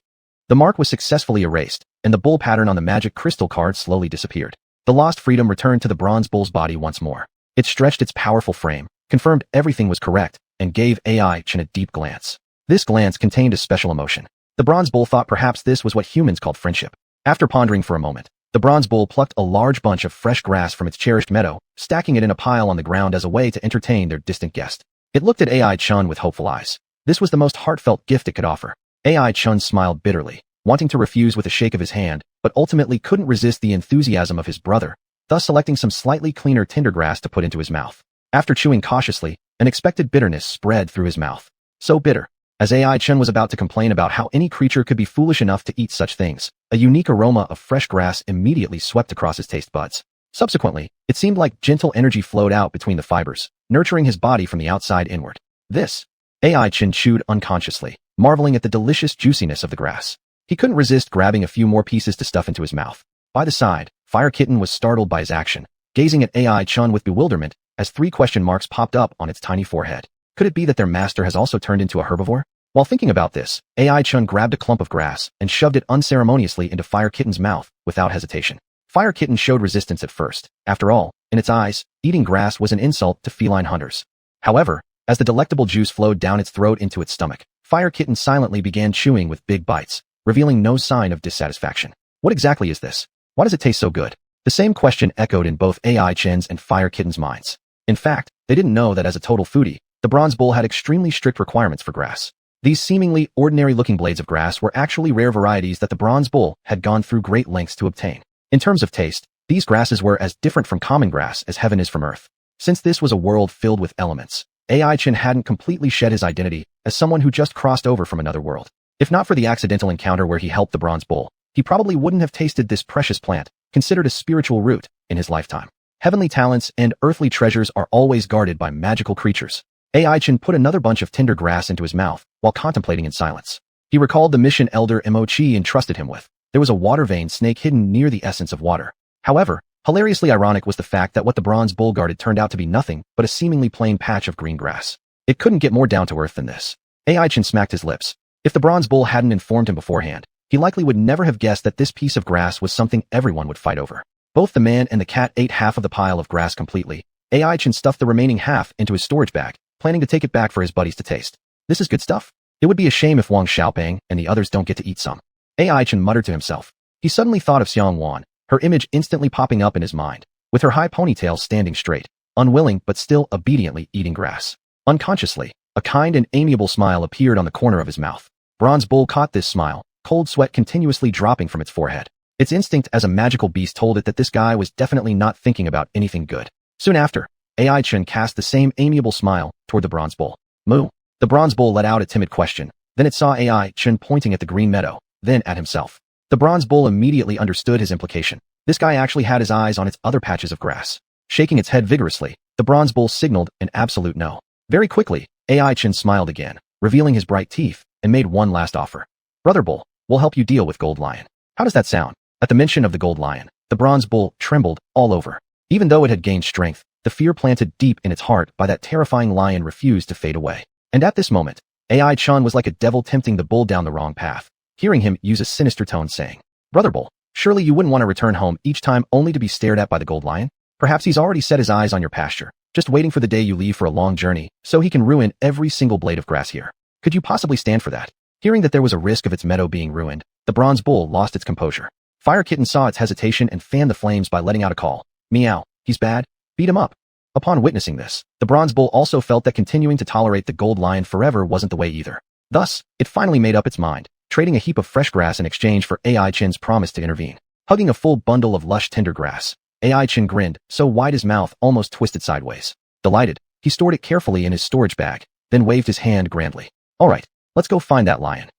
The mark was successfully erased, and the bull pattern on the magic crystal card slowly disappeared. The lost freedom returned to the bronze bull's body once more. It stretched its powerful frame, confirmed everything was correct, and gave AI Chin a deep glance. This glance contained a special emotion. The bronze bull thought perhaps this was what humans called friendship. After pondering for a moment, the bronze bull plucked a large bunch of fresh grass from its cherished meadow, stacking it in a pile on the ground as a way to entertain their distant guest. It looked at AI Chun with hopeful eyes. This was the most heartfelt gift it could offer. AI Chun smiled bitterly, wanting to refuse with a shake of his hand, but ultimately couldn't resist the enthusiasm of his brother, thus selecting some slightly cleaner tinder grass to put into his mouth. After chewing cautiously, an expected bitterness spread through his mouth. So bitter. As AI Chun was about to complain about how any creature could be foolish enough to eat such things, a unique aroma of fresh grass immediately swept across his taste buds. Subsequently, it seemed like gentle energy flowed out between the fibers, nurturing his body from the outside inward. This, AI Chin chewed unconsciously, marveling at the delicious juiciness of the grass. He couldn't resist grabbing a few more pieces to stuff into his mouth. By the side, Fire Kitten was startled by his action, gazing at AI Chun with bewilderment as 3 question marks popped up on its tiny forehead. Could it be that their master has also turned into a herbivore? While thinking about this, AI Chun grabbed a clump of grass and shoved it unceremoniously into Fire Kitten's mouth without hesitation. Fire Kitten showed resistance at first. After all, in its eyes, eating grass was an insult to feline hunters. However, as the delectable juice flowed down its throat into its stomach, Fire Kitten silently began chewing with big bites, revealing no sign of dissatisfaction. What exactly is this? Why does it taste so good? The same question echoed in both AI Chin's and Fire Kitten's minds. In fact, they didn't know that as a total foodie, the bronze bull had extremely strict requirements for grass. These seemingly ordinary-looking blades of grass were actually rare varieties that the bronze bull had gone through great lengths to obtain. In terms of taste, these grasses were as different from common grass as heaven is from earth. Since this was a world filled with elements, AI Chin hadn't completely shed his identity as someone who just crossed over from another world. If not for the accidental encounter where he helped the bronze bull, he probably wouldn't have tasted this precious plant, considered a spiritual root, in his lifetime. Heavenly talents and earthly treasures are always guarded by magical creatures. AI Chin put another bunch of tinder grass into his mouth while contemplating in silence. He recalled the mission Elder Mo Chi entrusted him with. There was a water vein snake hidden near the essence of water. However, hilariously ironic was the fact that what the bronze bull guarded turned out to be nothing but a seemingly plain patch of green grass. It couldn't get more down to earth than this. AI Chin smacked his lips. If the bronze bull hadn't informed him beforehand, he likely would never have guessed that this piece of grass was something everyone would fight over. Both the man and the cat ate half of the pile of grass completely. AI Chin stuffed the remaining half into his storage bag, planning to take it back for his buddies to taste. This is good stuff. It would be a shame if Wang Xiaoping and the others don't get to eat some. AI Chin muttered to himself. He suddenly thought of Xianhuan, her image instantly popping up in his mind, with her high ponytail standing straight, unwilling but still obediently eating grass. Unconsciously, a kind and amiable smile appeared on the corner of his mouth. Bronze Bull caught this smile, cold sweat continuously dropping from its forehead. Its instinct as a magical beast told it that this guy was definitely not thinking about anything good. Soon after, AI Chin cast the same amiable smile toward the Bronze Bull. Moo. The Bronze Bull let out a timid question. Then it saw AI Chin pointing at the green meadow, then at himself. The Bronze Bull immediately understood his implication. This guy actually had his eyes on its other patches of grass. Shaking its head vigorously, the Bronze Bull signaled an absolute no. Very quickly, AI Chin smiled again, revealing his bright teeth, and made one last offer. Brother Bull, we'll help you deal with Gold Lion. How does that sound? At the mention of the Gold Lion, the Bronze Bull trembled all over. Even though it had gained strength, the fear planted deep in its heart by that terrifying lion refused to fade away. And at this moment, AI Chan was like a devil tempting the bull down the wrong path, hearing him use a sinister tone saying, Brother Bull, surely you wouldn't want to return home each time only to be stared at by the Gold Lion? Perhaps he's already set his eyes on your pasture, just waiting for the day you leave for a long journey, so he can ruin every single blade of grass here. Could you possibly stand for that? Hearing that there was a risk of its meadow being ruined, the bronze bull lost its composure. Fire Kitten saw its hesitation and fanned the flames by letting out a call. Meow, he's bad, beat him up. Upon witnessing this, the bronze bull also felt that continuing to tolerate the gold lion forever wasn't the way either. Thus, it finally made up its mind, trading a heap of fresh grass in exchange for AI Chin's promise to intervene. Hugging a full bundle of lush tender grass, AI Chin grinned, so wide his mouth almost twisted sideways. Delighted, he stored it carefully in his storage bag, then waved his hand grandly. Alright, let's go find that lion.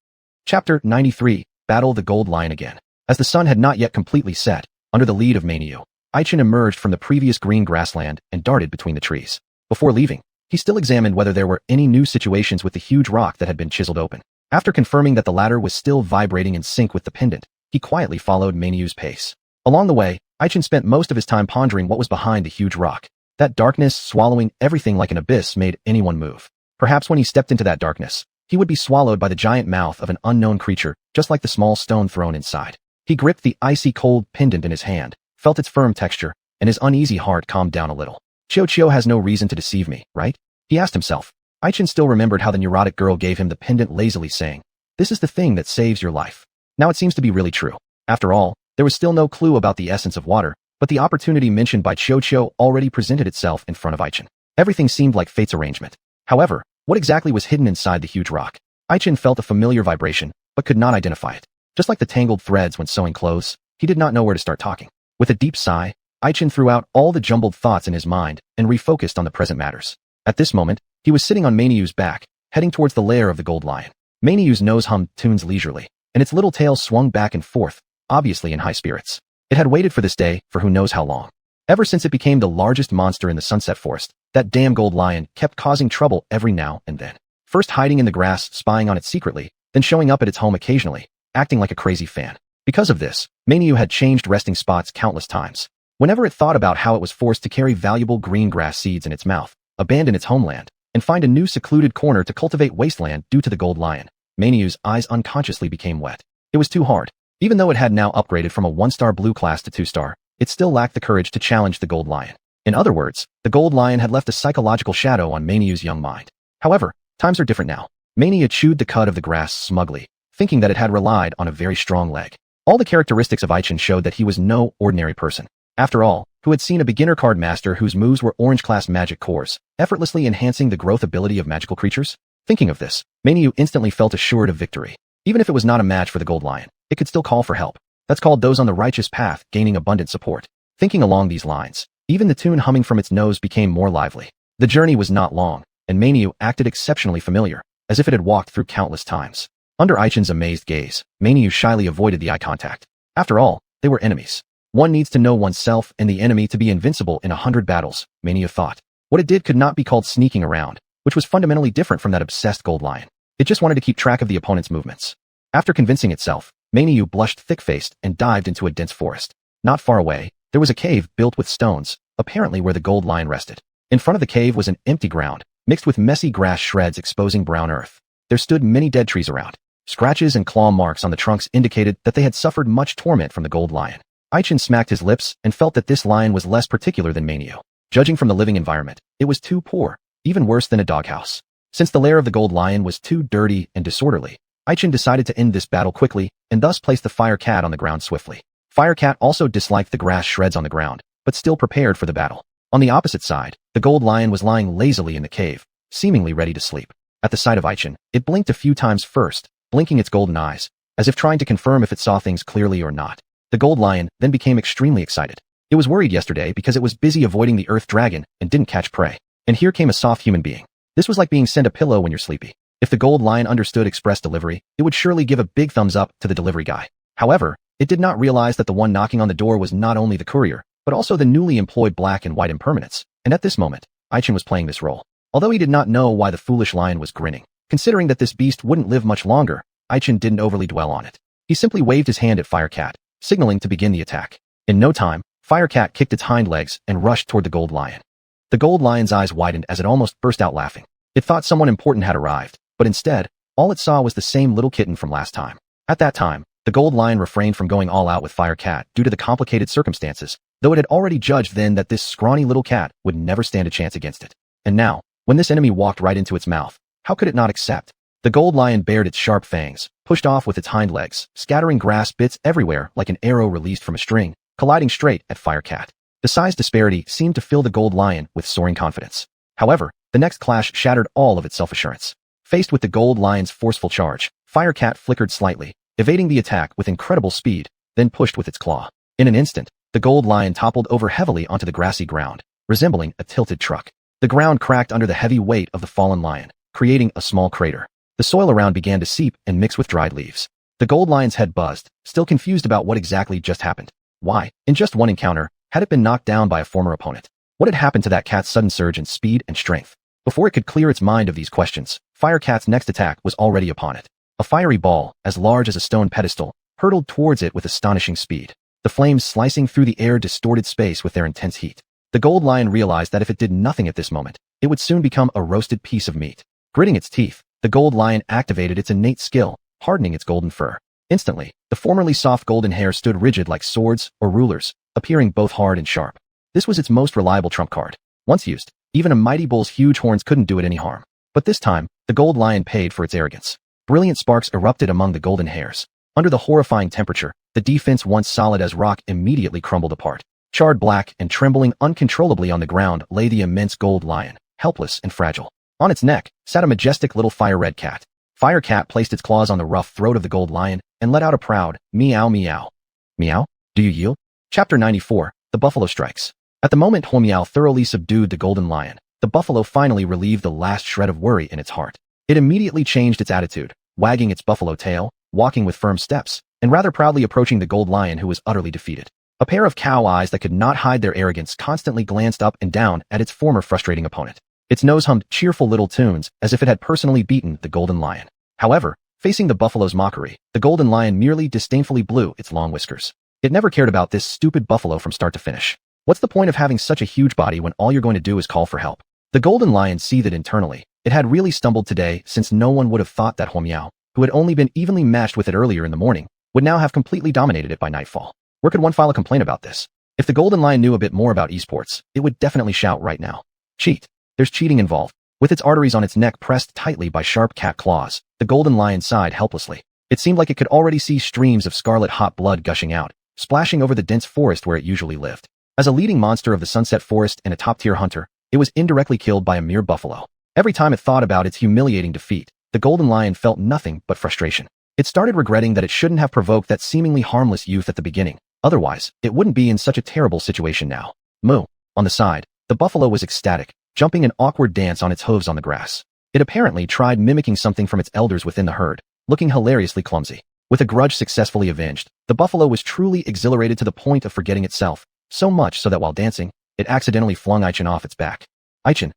Chapter 93, Battle the Gold Lion Again. As the sun had not yet completely set, under the lead of Meiyu, Aichin emerged from the previous green grassland and darted between the trees. Before leaving, he still examined whether there were any new situations with the huge rock that had been chiseled open. After confirming that the latter was still vibrating in sync with the pendant, he quietly followed Meiyu's pace. Along the way, Aichin spent most of his time pondering what was behind the huge rock. That darkness swallowing everything like an abyss made anyone move. Perhaps when he stepped into that darkness, he would be swallowed by the giant mouth of an unknown creature, just like the small stone thrown inside. He gripped the icy cold pendant in his hand, felt its firm texture, and his uneasy heart calmed down a little. Chio has no reason to deceive me, right? He asked himself. Aichin still remembered how the neurotic girl gave him the pendant lazily saying, "This is the thing that saves your life." Now it seems to be really true. After all, there was still no clue about the essence of water, but the opportunity mentioned by Chio already presented itself in front of Aichin. Everything seemed like fate's arrangement. However, what exactly was hidden inside the huge rock? Aichin felt a familiar vibration, but could not identify it. Just like the tangled threads when sewing clothes, he did not know where to start talking. With a deep sigh, Aichin threw out all the jumbled thoughts in his mind and refocused on the present matters. At this moment, he was sitting on Meiyu's back, heading towards the lair of the gold lion. Meiyu's nose hummed tunes leisurely, and its little tail swung back and forth, obviously in high spirits. It had waited for this day for who knows how long. Ever since it became the largest monster in the Sunset Forest, that damn gold lion kept causing trouble every now and then. First hiding in the grass, spying on it secretly, then showing up at its home occasionally, acting like a crazy fan. Because of this, Meiyu had changed resting spots countless times. Whenever it thought about how it was forced to carry valuable green grass seeds in its mouth, abandon its homeland, and find a new secluded corner to cultivate wasteland due to the gold lion, Meiyu's eyes unconsciously became wet. It was too hard. Even though it had now upgraded from a 1-star blue class to 2-star, it still lacked the courage to challenge the gold lion. In other words, the gold lion had left a psychological shadow on Meiyu's young mind. However, times are different now. Meiyu chewed the cud of the grass smugly, thinking that it had relied on a very strong leg. All the characteristics of Aichin showed that he was no ordinary person. After all, who had seen a beginner card master whose moves were orange-class magic cores, effortlessly enhancing the growth ability of magical creatures? Thinking of this, Meiyu instantly felt assured of victory. Even if it was not a match for the gold lion, it could still call for help. That's called those on the righteous path gaining abundant support. Thinking along these lines, even the tune humming from its nose became more lively. The journey was not long, and Meiyu acted exceptionally familiar, as if it had walked through countless times. Under Aichin's amazed gaze, Meiyu shyly avoided the eye contact. After all, they were enemies. One needs to know oneself and the enemy to be invincible in 100 battles, Meiyu thought. What it did could not be called sneaking around, which was fundamentally different from that obsessed gold lion. It just wanted to keep track of the opponent's movements. After convincing itself, Meiyu blushed thick-faced and dived into a dense forest. Not far away, there was a cave built with stones, apparently where the gold lion rested. In front of the cave was an empty ground, mixed with messy grass shreds exposing brown earth. There stood many dead trees around. Scratches and claw marks on the trunks indicated that they had suffered much torment from the gold lion. Aichin smacked his lips and felt that this lion was less particular than Meiyu. Judging from the living environment, it was too poor, even worse than a doghouse. Since the lair of the gold lion was too dirty and disorderly, Aichin decided to end this battle quickly and thus placed the fire cat on the ground swiftly. Fire cat also disliked the grass shreds on the ground, but still prepared for the battle. On the opposite side, the gold lion was lying lazily in the cave, seemingly ready to sleep. At the sight of Aichin, it blinked a few times first, blinking its golden eyes, as if trying to confirm if it saw things clearly or not. The gold lion then became extremely excited. It was worried yesterday because it was busy avoiding the earth dragon and didn't catch prey. And here came a soft human being. This was like being sent a pillow when you're sleepy. If the gold lion understood express delivery, it would surely give a big thumbs up to the delivery guy. However, it did not realize that the one knocking on the door was not only the courier, but also the newly employed black and white impermanence. And at this moment, Aichin was playing this role. Although he did not know why the foolish lion was grinning, considering that this beast wouldn't live much longer, Aichin didn't overly dwell on it. He simply waved his hand at Firecat, signaling to begin the attack. In no time, Firecat kicked its hind legs and rushed toward the gold lion. The gold lion's eyes widened as it almost burst out laughing. It thought someone important had arrived, but instead, all it saw was the same little kitten from last time. At that time, The gold lion refrained from going all out with Fire Cat due to the complicated circumstances, though it had already judged then that this scrawny little cat would never stand a chance against it. And now, when this enemy walked right into its mouth, how could it not accept? The gold lion bared its sharp fangs, pushed off with its hind legs, scattering grass bits everywhere like an arrow released from a string, colliding straight at Fire Cat. The size disparity seemed to fill the gold lion with soaring confidence. However, the next clash shattered all of its self-assurance. Faced with the gold lion's forceful charge, Fire Cat flickered slightly, evading the attack with incredible speed, then pushed with its claw. In an instant, the gold lion toppled over heavily onto the grassy ground, resembling a tilted truck. The ground cracked under the heavy weight of the fallen lion, creating a small crater. The soil around began to seep and mix with dried leaves. The gold lion's head buzzed, still confused about what exactly just happened. Why, in just one encounter, had it been knocked down by a former opponent? What had happened to that cat's sudden surge in speed and strength? Before it could clear its mind of these questions, Fire Cat's next attack was already upon it. A fiery ball, as large as a stone pedestal, hurtled towards it with astonishing speed. The flames slicing through the air distorted space with their intense heat. The gold lion realized that if it did nothing at this moment, it would soon become a roasted piece of meat. Gritting its teeth, the gold lion activated its innate skill, hardening its golden fur. Instantly, the formerly soft golden hair stood rigid like swords or rulers, appearing both hard and sharp. This was its most reliable trump card. Once used, even a mighty bull's huge horns couldn't do it any harm. But this time, the gold lion paid for its arrogance. Brilliant sparks erupted among the golden hairs. Under the horrifying temperature, the defense once solid as rock immediately crumbled apart. Charred black and trembling uncontrollably on the ground lay the immense gold lion, helpless and fragile. On its neck sat a majestic little fire-red cat. Fire Cat placed its claws on the rough throat of the gold lion and let out a proud meow meow. Meow? Do you yield? Chapter 94, The Buffalo Strikes. At the moment Meow thoroughly subdued the golden lion, the buffalo finally relieved the last shred of worry in its heart. It immediately changed its attitude, wagging its buffalo tail, walking with firm steps, and rather proudly approaching the gold lion who was utterly defeated. A pair of cow eyes that could not hide their arrogance constantly glanced up and down at its former frustrating opponent. Its nose hummed cheerful little tunes as if it had personally beaten the golden lion. However, facing the buffalo's mockery, the golden lion merely disdainfully blew its long whiskers. It never cared about this stupid buffalo from start to finish. What's the point of having such a huge body when all you're going to do is call for help? The golden lion seethed internally. It had really stumbled today since no one would have thought that Meow, who had only been evenly matched with it earlier in the morning, would now have completely dominated it by nightfall. Where could one file a complaint about this? If the golden lion knew a bit more about esports, it would definitely shout right now. Cheat. There's cheating involved. With its arteries on its neck pressed tightly by sharp cat claws, the golden lion sighed helplessly. It seemed like it could already see streams of scarlet hot blood gushing out, splashing over the dense forest where it usually lived. As a leading monster of the Sunset Forest and a top-tier hunter, it was indirectly killed by a mere buffalo. Every time it thought about its humiliating defeat, the golden lion felt nothing but frustration. It started regretting that it shouldn't have provoked that seemingly harmless youth at the beginning. Otherwise, it wouldn't be in such a terrible situation now. Moo. On the side, the buffalo was ecstatic, jumping an awkward dance on its hooves on the grass. It apparently tried mimicking something from its elders within the herd, looking hilariously clumsy. With a grudge successfully avenged, the buffalo was truly exhilarated to the point of forgetting itself, so much so that while dancing, it accidentally flung Ichin off its back. Ichin.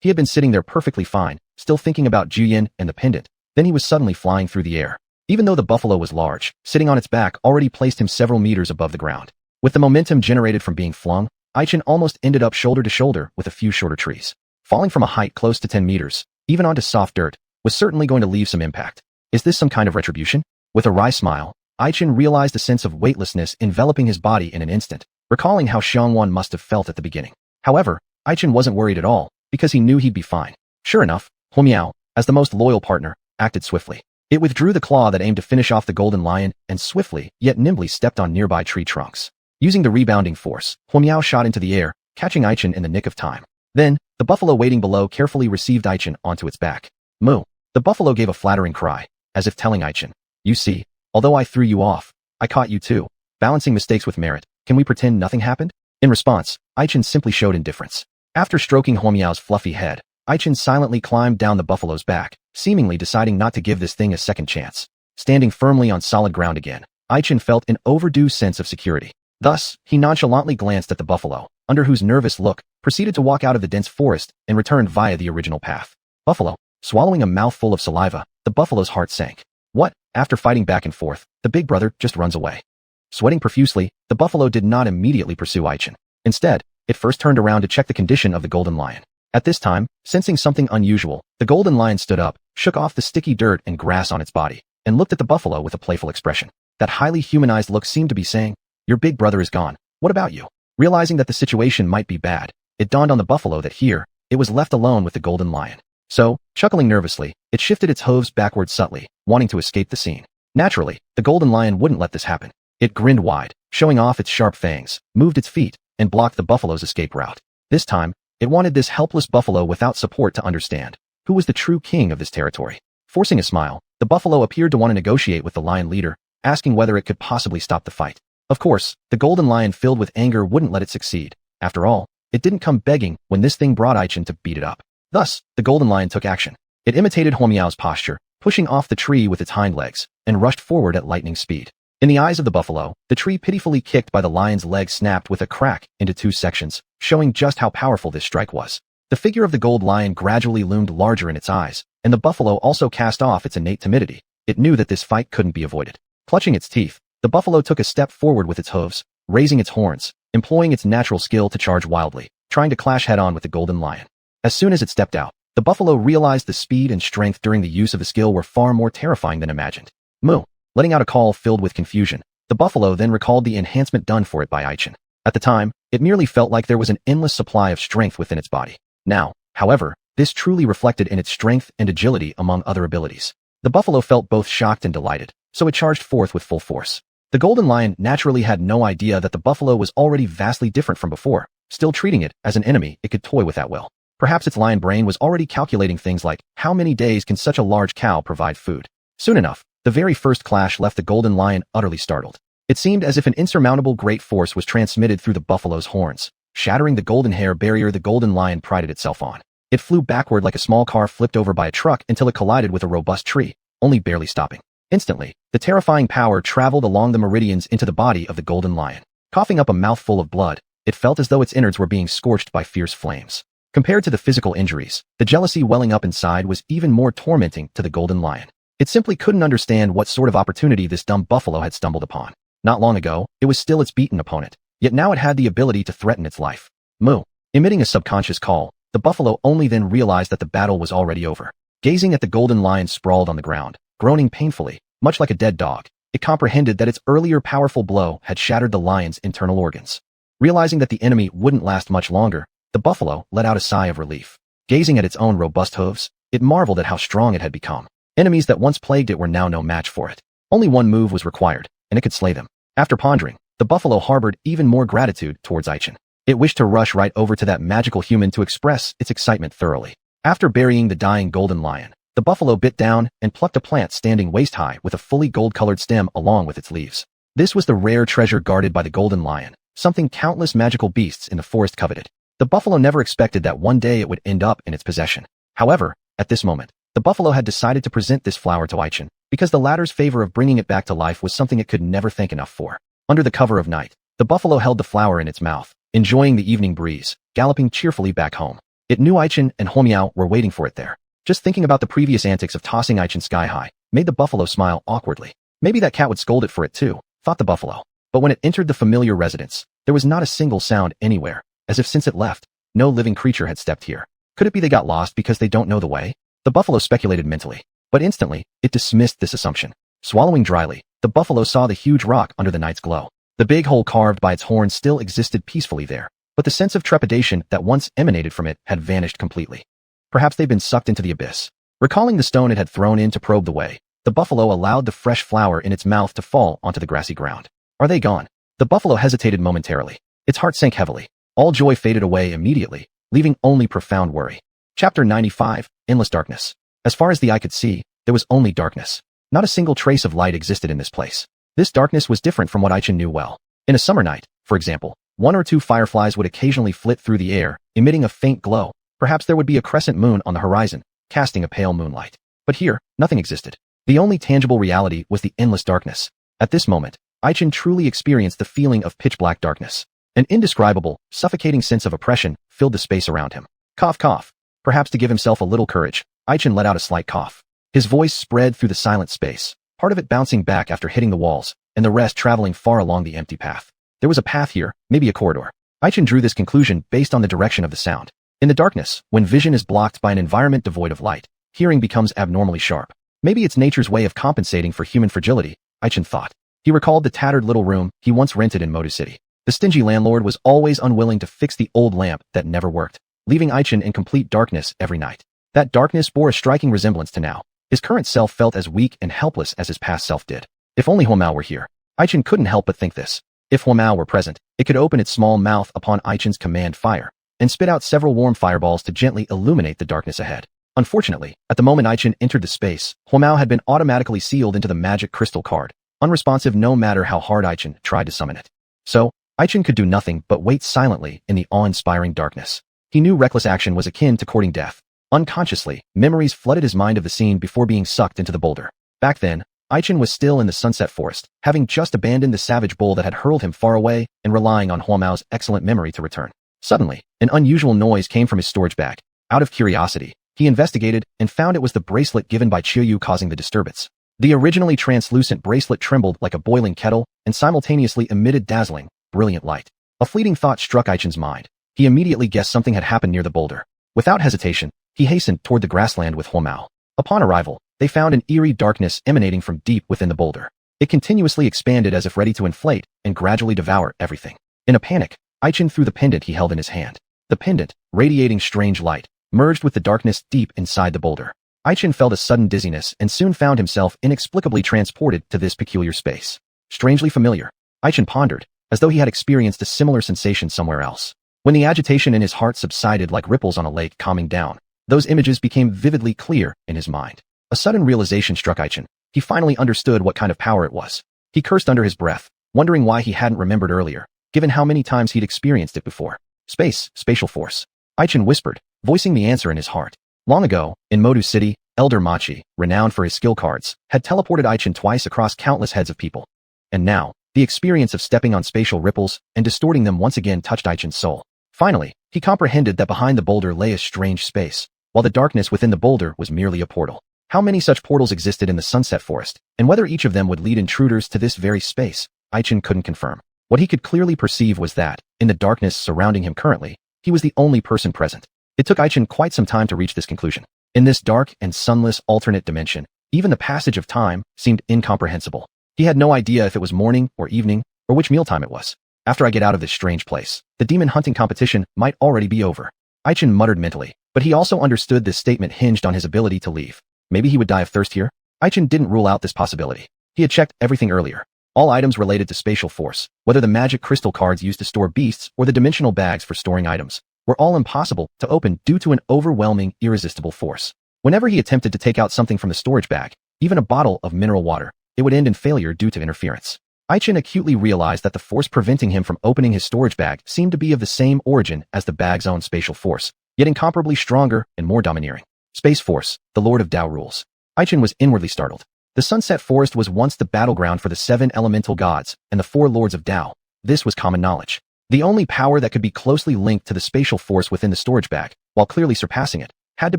He had been sitting there perfectly fine, still thinking about Juyin and the pendant. Then he was suddenly flying through the air. Even though the buffalo was large, sitting on its back already placed him several meters above the ground. With the momentum generated from being flung, Ichin almost ended up shoulder to shoulder with a few shorter trees. Falling from a height close to 10 meters, even onto soft dirt, was certainly going to leave some impact. Is this some kind of retribution? With a wry smile, Ichin realized a sense of weightlessness enveloping his body in an instant, recalling how Xianhuan must have felt at the beginning. However, Ichin wasn't worried at all, because he knew he'd be fine. Sure enough, Meow, as the most loyal partner, acted swiftly. It withdrew the claw that aimed to finish off the golden lion and swiftly, yet nimbly stepped on nearby tree trunks. Using the rebounding force, Meow shot into the air, catching Ichin in the nick of time. Then, the buffalo waiting below carefully received Ichin onto its back. Moo. The buffalo gave a flattering cry, as if telling Ichin, "You see, although I threw you off, I caught you too. Balancing mistakes with merit, can we pretend nothing happened?" In response, Ichin simply showed indifference. After stroking Meow's fluffy head, Ichin silently climbed down the buffalo's back, seemingly deciding not to give this thing a second chance. Standing firmly on solid ground again, Ichin felt an overdue sense of security. Thus, he nonchalantly glanced at the buffalo, under whose nervous look, proceeded to walk out of the dense forest and returned via the original path. Buffalo. Swallowing a mouthful of saliva, the buffalo's heart sank. What? After fighting back and forth, the big brother just runs away. Sweating profusely, the buffalo did not immediately pursue Ichin. Instead, it first turned around to check the condition of the golden lion. At this time, sensing something unusual, the golden lion stood up, shook off the sticky dirt and grass on its body, and looked at the buffalo with a playful expression. That highly humanized look seemed to be saying, "Your big brother is gone. What about you?" Realizing that the situation might be bad, it dawned on the buffalo that here, it was left alone with the golden lion. So, chuckling nervously, it shifted its hooves backward subtly, wanting to escape the scene. Naturally, the golden lion wouldn't let this happen. It grinned wide, showing off its sharp fangs, moved its feet, and blocked the buffalo's escape route. This time, it wanted this helpless buffalo without support to understand who was the true king of this territory. Forcing a smile, the buffalo appeared to want to negotiate with the lion leader, asking whether it could possibly stop the fight. Of course, the golden lion filled with anger wouldn't let it succeed. After all, it didn't come begging when this thing brought Aichen to beat it up. Thus, the golden lion took action. It imitated Huomiao's posture, pushing off the tree with its hind legs, and rushed forward at lightning speed. In the eyes of the buffalo, the tree pitifully kicked by the lion's leg snapped with a crack into two sections, showing just how powerful this strike was. The figure of the gold lion gradually loomed larger in its eyes, and the buffalo also cast off its innate timidity. It knew that this fight couldn't be avoided. Clutching its teeth, the buffalo took a step forward with its hooves, raising its horns, employing its natural skill to charge wildly, trying to clash head-on with the golden lion. As soon as it stepped out, the buffalo realized the speed and strength during the use of the skill were far more terrifying than imagined. Moo! Letting out a call filled with confusion, the buffalo then recalled the enhancement done for it by Aichen. At the time, it merely felt like there was an endless supply of strength within its body. Now, however, this truly reflected in its strength and agility among other abilities. The buffalo felt both shocked and delighted, so it charged forth with full force. The golden lion naturally had no idea that the buffalo was already vastly different from before, still treating it as an enemy it could toy with at will. Perhaps its lion brain was already calculating things like, how many days can such a large cow provide food? Soon enough, the very first clash left the golden lion utterly startled. It seemed as if an insurmountable great force was transmitted through the buffalo's horns, shattering the golden hair barrier the golden lion prided itself on. It flew backward like a small car flipped over by a truck until it collided with a robust tree, only barely stopping. Instantly, the terrifying power traveled along the meridians into the body of the golden lion. Coughing up a mouthful of blood, it felt as though its innards were being scorched by fierce flames. Compared to the physical injuries, the jealousy welling up inside was even more tormenting to the golden lion. It simply couldn't understand what sort of opportunity this dumb buffalo had stumbled upon. Not long ago, it was still its beaten opponent, yet now it had the ability to threaten its life. Moo! Emitting a subconscious call, the buffalo only then realized that the battle was already over. Gazing at the golden lion sprawled on the ground, groaning painfully, much like a dead dog, it comprehended that its earlier powerful blow had shattered the lion's internal organs. Realizing that the enemy wouldn't last much longer, the buffalo let out a sigh of relief. Gazing at its own robust hooves, it marveled at how strong it had become. Enemies that once plagued it were now no match for it. Only one move was required, and it could slay them. After pondering, the buffalo harbored even more gratitude towards Aichen. It wished to rush right over to that magical human to express its excitement thoroughly. After burying the dying golden lion, the buffalo bit down and plucked a plant standing waist-high with a fully gold-colored stem along with its leaves. This was the rare treasure guarded by the golden lion, something countless magical beasts in the forest coveted. The buffalo never expected that one day it would end up in its possession. However, at this moment, the buffalo had decided to present this flower to Aichen, because the latter's favor of bringing it back to life was something it could never thank enough for. Under the cover of night, the buffalo held the flower in its mouth, enjoying the evening breeze, galloping cheerfully back home. It knew Aichen and Huomiao were waiting for it there. Just thinking about the previous antics of tossing Aichen sky-high made the buffalo smile awkwardly. Maybe that cat would scold it for it too, thought the buffalo. But when it entered the familiar residence, there was not a single sound anywhere, as if since it left, no living creature had stepped here. Could it be they got lost because they don't know the way? The buffalo speculated mentally, but instantly, it dismissed this assumption. Swallowing dryly, the buffalo saw the huge rock under the night's glow. The big hole carved by its horn still existed peacefully there, but the sense of trepidation that once emanated from it had vanished completely. Perhaps they'd been sucked into the abyss. Recalling the stone it had thrown in to probe the way, the buffalo allowed the fresh flower in its mouth to fall onto the grassy ground. Are they gone? The buffalo hesitated momentarily. Its heart sank heavily. All joy faded away immediately, leaving only profound worry. Chapter 95, Endless Darkness. As far as the eye could see, there was only darkness. Not a single trace of light existed in this place. This darkness was different from what Aichen knew well. In a summer night, for example, one or two fireflies would occasionally flit through the air, emitting a faint glow. Perhaps there would be a crescent moon on the horizon, casting a pale moonlight. But here, nothing existed. The only tangible reality was the endless darkness. At this moment, Aichen truly experienced the feeling of pitch-black darkness. An indescribable, suffocating sense of oppression filled the space around him. Cough, cough. Perhaps to give himself a little courage, Aichen let out a slight cough. His voice spread through the silent space, part of it bouncing back after hitting the walls, and the rest traveling far along the empty path. There was a path here, maybe a corridor. Aichen drew this conclusion based on the direction of the sound. In the darkness, when vision is blocked by an environment devoid of light, hearing becomes abnormally sharp. Maybe it's nature's way of compensating for human fragility, Aichin thought. He recalled the tattered little room he once rented in Modu City. The stingy landlord was always unwilling to fix the old lamp that never worked, leaving Aichin in complete darkness every night. That darkness bore a striking resemblance to now. His current self felt as weak and helpless as his past self did. If only Huamao were here. Aichin couldn't help but think this. If Huamao were present, it could open its small mouth upon Aichin's command fire, and spit out several warm fireballs to gently illuminate the darkness ahead. Unfortunately, at the moment Aichin entered the space, Huamao had been automatically sealed into the magic crystal card, unresponsive no matter how hard Aichin tried to summon it. So, Aichin could do nothing but wait silently in the awe-inspiring darkness. He knew reckless action was akin to courting death. Unconsciously, memories flooded his mind of the scene before being sucked into the boulder. Back then, Aichin was still in the sunset forest, having just abandoned the savage bull that had hurled him far away and relying on Huamao's excellent memory to return. Suddenly, an unusual noise came from his storage bag. Out of curiosity, he investigated and found it was the bracelet given by Qiuyu causing the disturbance. The originally translucent bracelet trembled like a boiling kettle and simultaneously emitted dazzling, brilliant light. A fleeting thought struck Aichin's mind. He immediately guessed something had happened near the boulder. Without hesitation, he hastened toward the grassland with Huamao. Upon arrival, they found an eerie darkness emanating from deep within the boulder. It continuously expanded as if ready to inflate and gradually devour everything. In a panic, Aichin threw the pendant he held in his hand. The pendant, radiating strange light, merged with the darkness deep inside the boulder. Aichin felt a sudden dizziness and soon found himself inexplicably transported to this peculiar space. Strangely familiar, Aichin pondered, as though he had experienced a similar sensation somewhere else. When the agitation in his heart subsided like ripples on a lake calming down, those images became vividly clear in his mind. A sudden realization struck Aichin. He finally understood what kind of power it was. He cursed under his breath, wondering why he hadn't remembered earlier, given how many times he'd experienced it before. Spatial force. Aichin whispered, voicing the answer in his heart. Long ago, in Modu City, Elder Machi, renowned for his skill cards, had teleported Aichin twice across countless heads of people. And now, the experience of stepping on spatial ripples and distorting them once again touched Aichin's soul. Finally, he comprehended that behind the boulder lay a strange space, while the darkness within the boulder was merely a portal. How many such portals existed in the Sunset Forest, and whether each of them would lead intruders to this very space, Aichin couldn't confirm. What he could clearly perceive was that, in the darkness surrounding him currently, he was the only person present. It took Aichin quite some time to reach this conclusion. In this dark and sunless alternate dimension, even the passage of time seemed incomprehensible. He had no idea if it was morning or evening, or which mealtime it was. After I get out of this strange place, the demon hunting competition might already be over. Aichin muttered mentally, but he also understood this statement hinged on his ability to leave. Maybe he would die of thirst here? Aichin didn't rule out this possibility. He had checked everything earlier. All items related to spatial force, whether the magic crystal cards used to store beasts or the dimensional bags for storing items, were all impossible to open due to an overwhelming, irresistible force. Whenever he attempted to take out something from the storage bag, even a bottle of mineral water, it would end in failure due to interference. Aichin acutely realized that the force preventing him from opening his storage bag seemed to be of the same origin as the bag's own spatial force, yet incomparably stronger and more domineering. Space Force, the Lord of Tao rules. Aichin was inwardly startled. The Sunset Forest was once the battleground for the 7 elemental gods and the 4 lords of Tao. This was common knowledge. The only power that could be closely linked to the spatial force within the storage bag, while clearly surpassing it, had to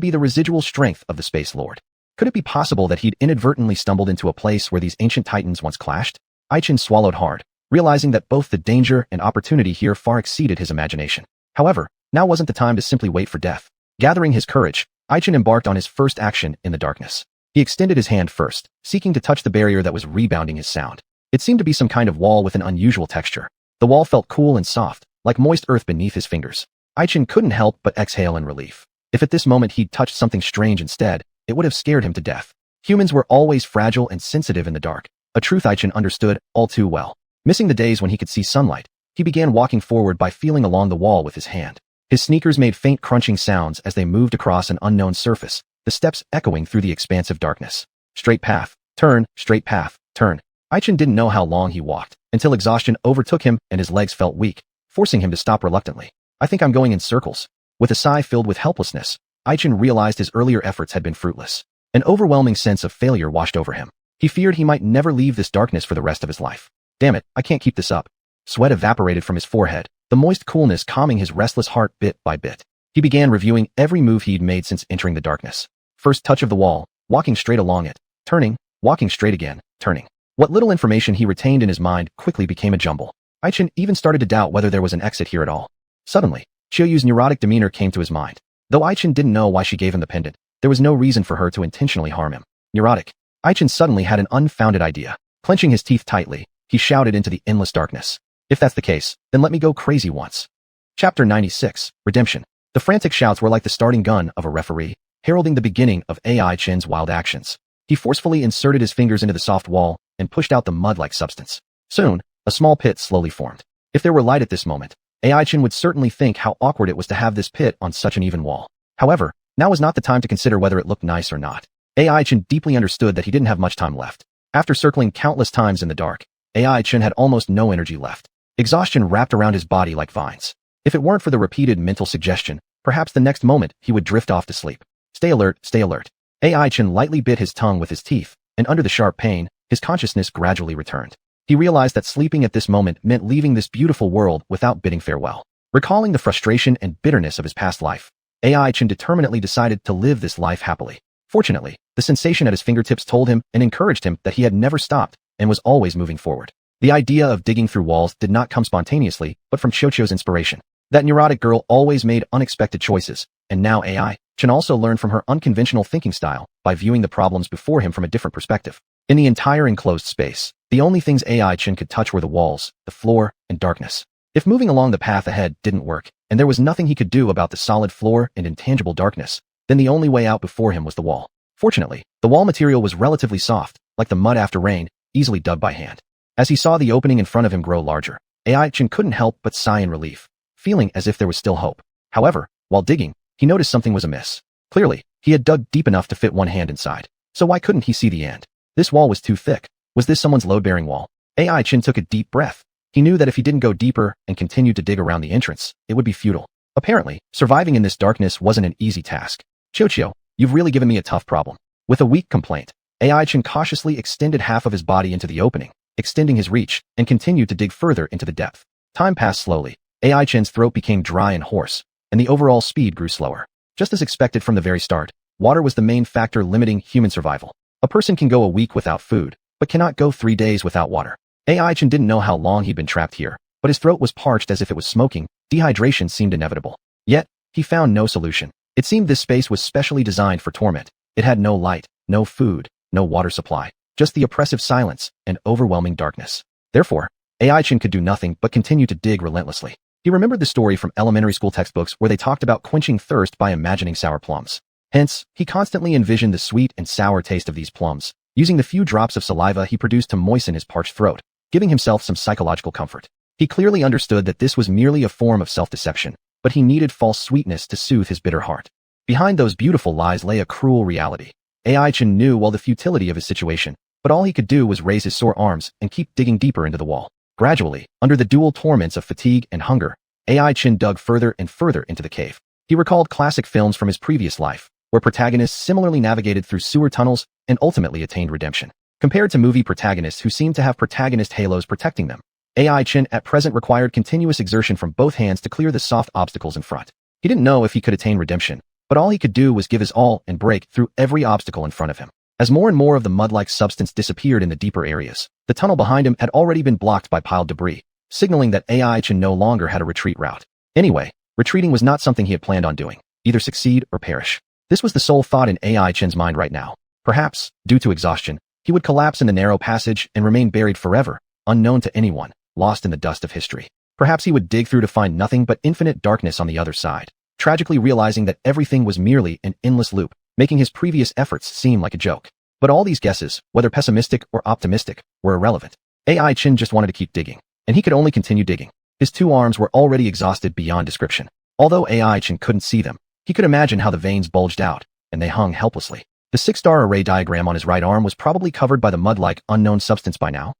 be the residual strength of the Space Lord. Could it be possible that he'd inadvertently stumbled into a place where these ancient titans once clashed? Aichin swallowed hard, realizing that both the danger and opportunity here far exceeded his imagination. However, now wasn't the time to simply wait for death. Gathering his courage, Aichin embarked on his first action in the darkness. He extended his hand first, seeking to touch the barrier that was rebounding his sound. It seemed to be some kind of wall with an unusual texture. The wall felt cool and soft, like moist earth beneath his fingers. Aichin couldn't help but exhale in relief. If at this moment he'd touched something strange instead, it would have scared him to death. Humans were always fragile and sensitive in the dark, a truth Aichin understood all too well. Missing the days when he could see sunlight, he began walking forward by feeling along the wall with his hand. His sneakers made faint crunching sounds as they moved across an unknown surface, the steps echoing through the expansive darkness. Straight path, turn, straight path, turn. Aichin didn't know how long he walked, until exhaustion overtook him and his legs felt weak, forcing him to stop reluctantly. I think I'm going in circles. With a sigh filled with helplessness, Aichin realized his earlier efforts had been fruitless. An overwhelming sense of failure washed over him. He feared he might never leave this darkness for the rest of his life. Damn it, I can't keep this up. Sweat evaporated from his forehead, the moist coolness calming his restless heart bit by bit. He began reviewing every move he'd made since entering the darkness. First touch of the wall, walking straight along it, turning, walking straight again, turning. What little information he retained in his mind quickly became a jumble. Aichin even started to doubt whether there was an exit here at all. Suddenly, Qiuyu's neurotic demeanor came to his mind. Though Aichin didn't know why she gave him the pendant, there was no reason for her to intentionally harm him. Neurotic. Aichin suddenly had an unfounded idea. Clenching his teeth tightly, he shouted into the endless darkness. If that's the case, then let me go crazy once. Chapter 96, Redemption. The frantic shouts were like the starting gun of a referee, heralding the beginning of Aichin's wild actions. He forcefully inserted his fingers into the soft wall and pushed out the mud-like substance. Soon, a small pit slowly formed. If there were light at this moment, Aichin would certainly think how awkward it was to have this pit on such an even wall. However, now was not the time to consider whether it looked nice or not. Aichin deeply understood that he didn't have much time left. After circling countless times in the dark, Aichin had almost no energy left. Exhaustion wrapped around his body like vines. If it weren't for the repeated mental suggestion, perhaps the next moment he would drift off to sleep. Stay alert, stay alert. Aichin lightly bit his tongue with his teeth, and under the sharp pain, his consciousness gradually returned. He realized that sleeping at this moment meant leaving this beautiful world without bidding farewell. Recalling the frustration and bitterness of his past life, Aichin determinedly decided to live this life happily. Fortunately, the sensation at his fingertips told him and encouraged him that he had never stopped and was always moving forward. The idea of digging through walls did not come spontaneously, but from Xiuqiu's inspiration. That neurotic girl always made unexpected choices, and now Aichin also learned from her unconventional thinking style by viewing the problems before him from a different perspective. In the entire enclosed space, the only things Aichin could touch were the walls, the floor, and darkness. If moving along the path ahead didn't work, and there was nothing he could do about the solid floor and intangible darkness, then the only way out before him was the wall. Fortunately, the wall material was relatively soft, like the mud after rain, easily dug by hand. As he saw the opening in front of him grow larger, Aichin couldn't help but sigh in relief, feeling as if there was still hope. However, while digging, he noticed something was amiss. Clearly, he had dug deep enough to fit one hand inside. So why couldn't he see the end? This wall was too thick. Was this someone's load-bearing wall? Aichin took a deep breath. He knew that if he didn't go deeper and continued to dig around the entrance, it would be futile. Apparently, surviving in this darkness wasn't an easy task. Xiuqiu, you've really given me a tough problem. With a weak complaint, Aichin cautiously extended half of his body into the opening, extending his reach, and continued to dig further into the depth. Time passed slowly. Aichin's throat became dry and hoarse, and the overall speed grew slower. Just as expected from the very start, water was the main factor limiting human survival. A person can go a week without food, but cannot go 3 days without water. Aichin didn't know how long he'd been trapped here, but his throat was parched as if it was smoking. Dehydration seemed inevitable. Yet, he found no solution. It seemed this space was specially designed for torment. It had no light, no food, no water supply, just the oppressive silence and overwhelming darkness. Therefore, Aichin could do nothing but continue to dig relentlessly. He remembered the story from elementary school textbooks where they talked about quenching thirst by imagining sour plums. Hence, he constantly envisioned the sweet and sour taste of these plums, using the few drops of saliva he produced to moisten his parched throat, giving himself some psychological comfort. He clearly understood that this was merely a form of self-deception, but he needed false sweetness to soothe his bitter heart. Behind those beautiful lies lay a cruel reality. Aichin knew well the futility of his situation, but all he could do was raise his sore arms and keep digging deeper into the wall. Gradually, under the dual torments of fatigue and hunger, Aichin dug further and further into the cave. He recalled classic films from his previous life, where protagonists similarly navigated through sewer tunnels and ultimately attained redemption. Compared to movie protagonists who seemed to have protagonist halos protecting them, Aichin at present required continuous exertion from both hands to clear the soft obstacles in front. He didn't know if he could attain redemption, but all he could do was give his all and break through every obstacle in front of him. As more and more of the mud-like substance disappeared in the deeper areas, the tunnel behind him had already been blocked by piled debris, signaling that Aichin no longer had a retreat route. Anyway, retreating was not something he had planned on doing, either succeed or perish. This was the sole thought in Aichin's mind right now. Perhaps, due to exhaustion, he would collapse in the narrow passage and remain buried forever, unknown to anyone, lost in the dust of history. Perhaps he would dig through to find nothing but infinite darkness on the other side, tragically realizing that everything was merely an endless loop, making his previous efforts seem like a joke. But all these guesses, whether pessimistic or optimistic, were irrelevant. Aichin just wanted to keep digging, and he could only continue digging. His 2 arms were already exhausted beyond description. Although Aichin couldn't see them, he could imagine how the veins bulged out, and they hung helplessly. The 6-star array diagram on his right arm was probably covered by the mud-like unknown substance by now.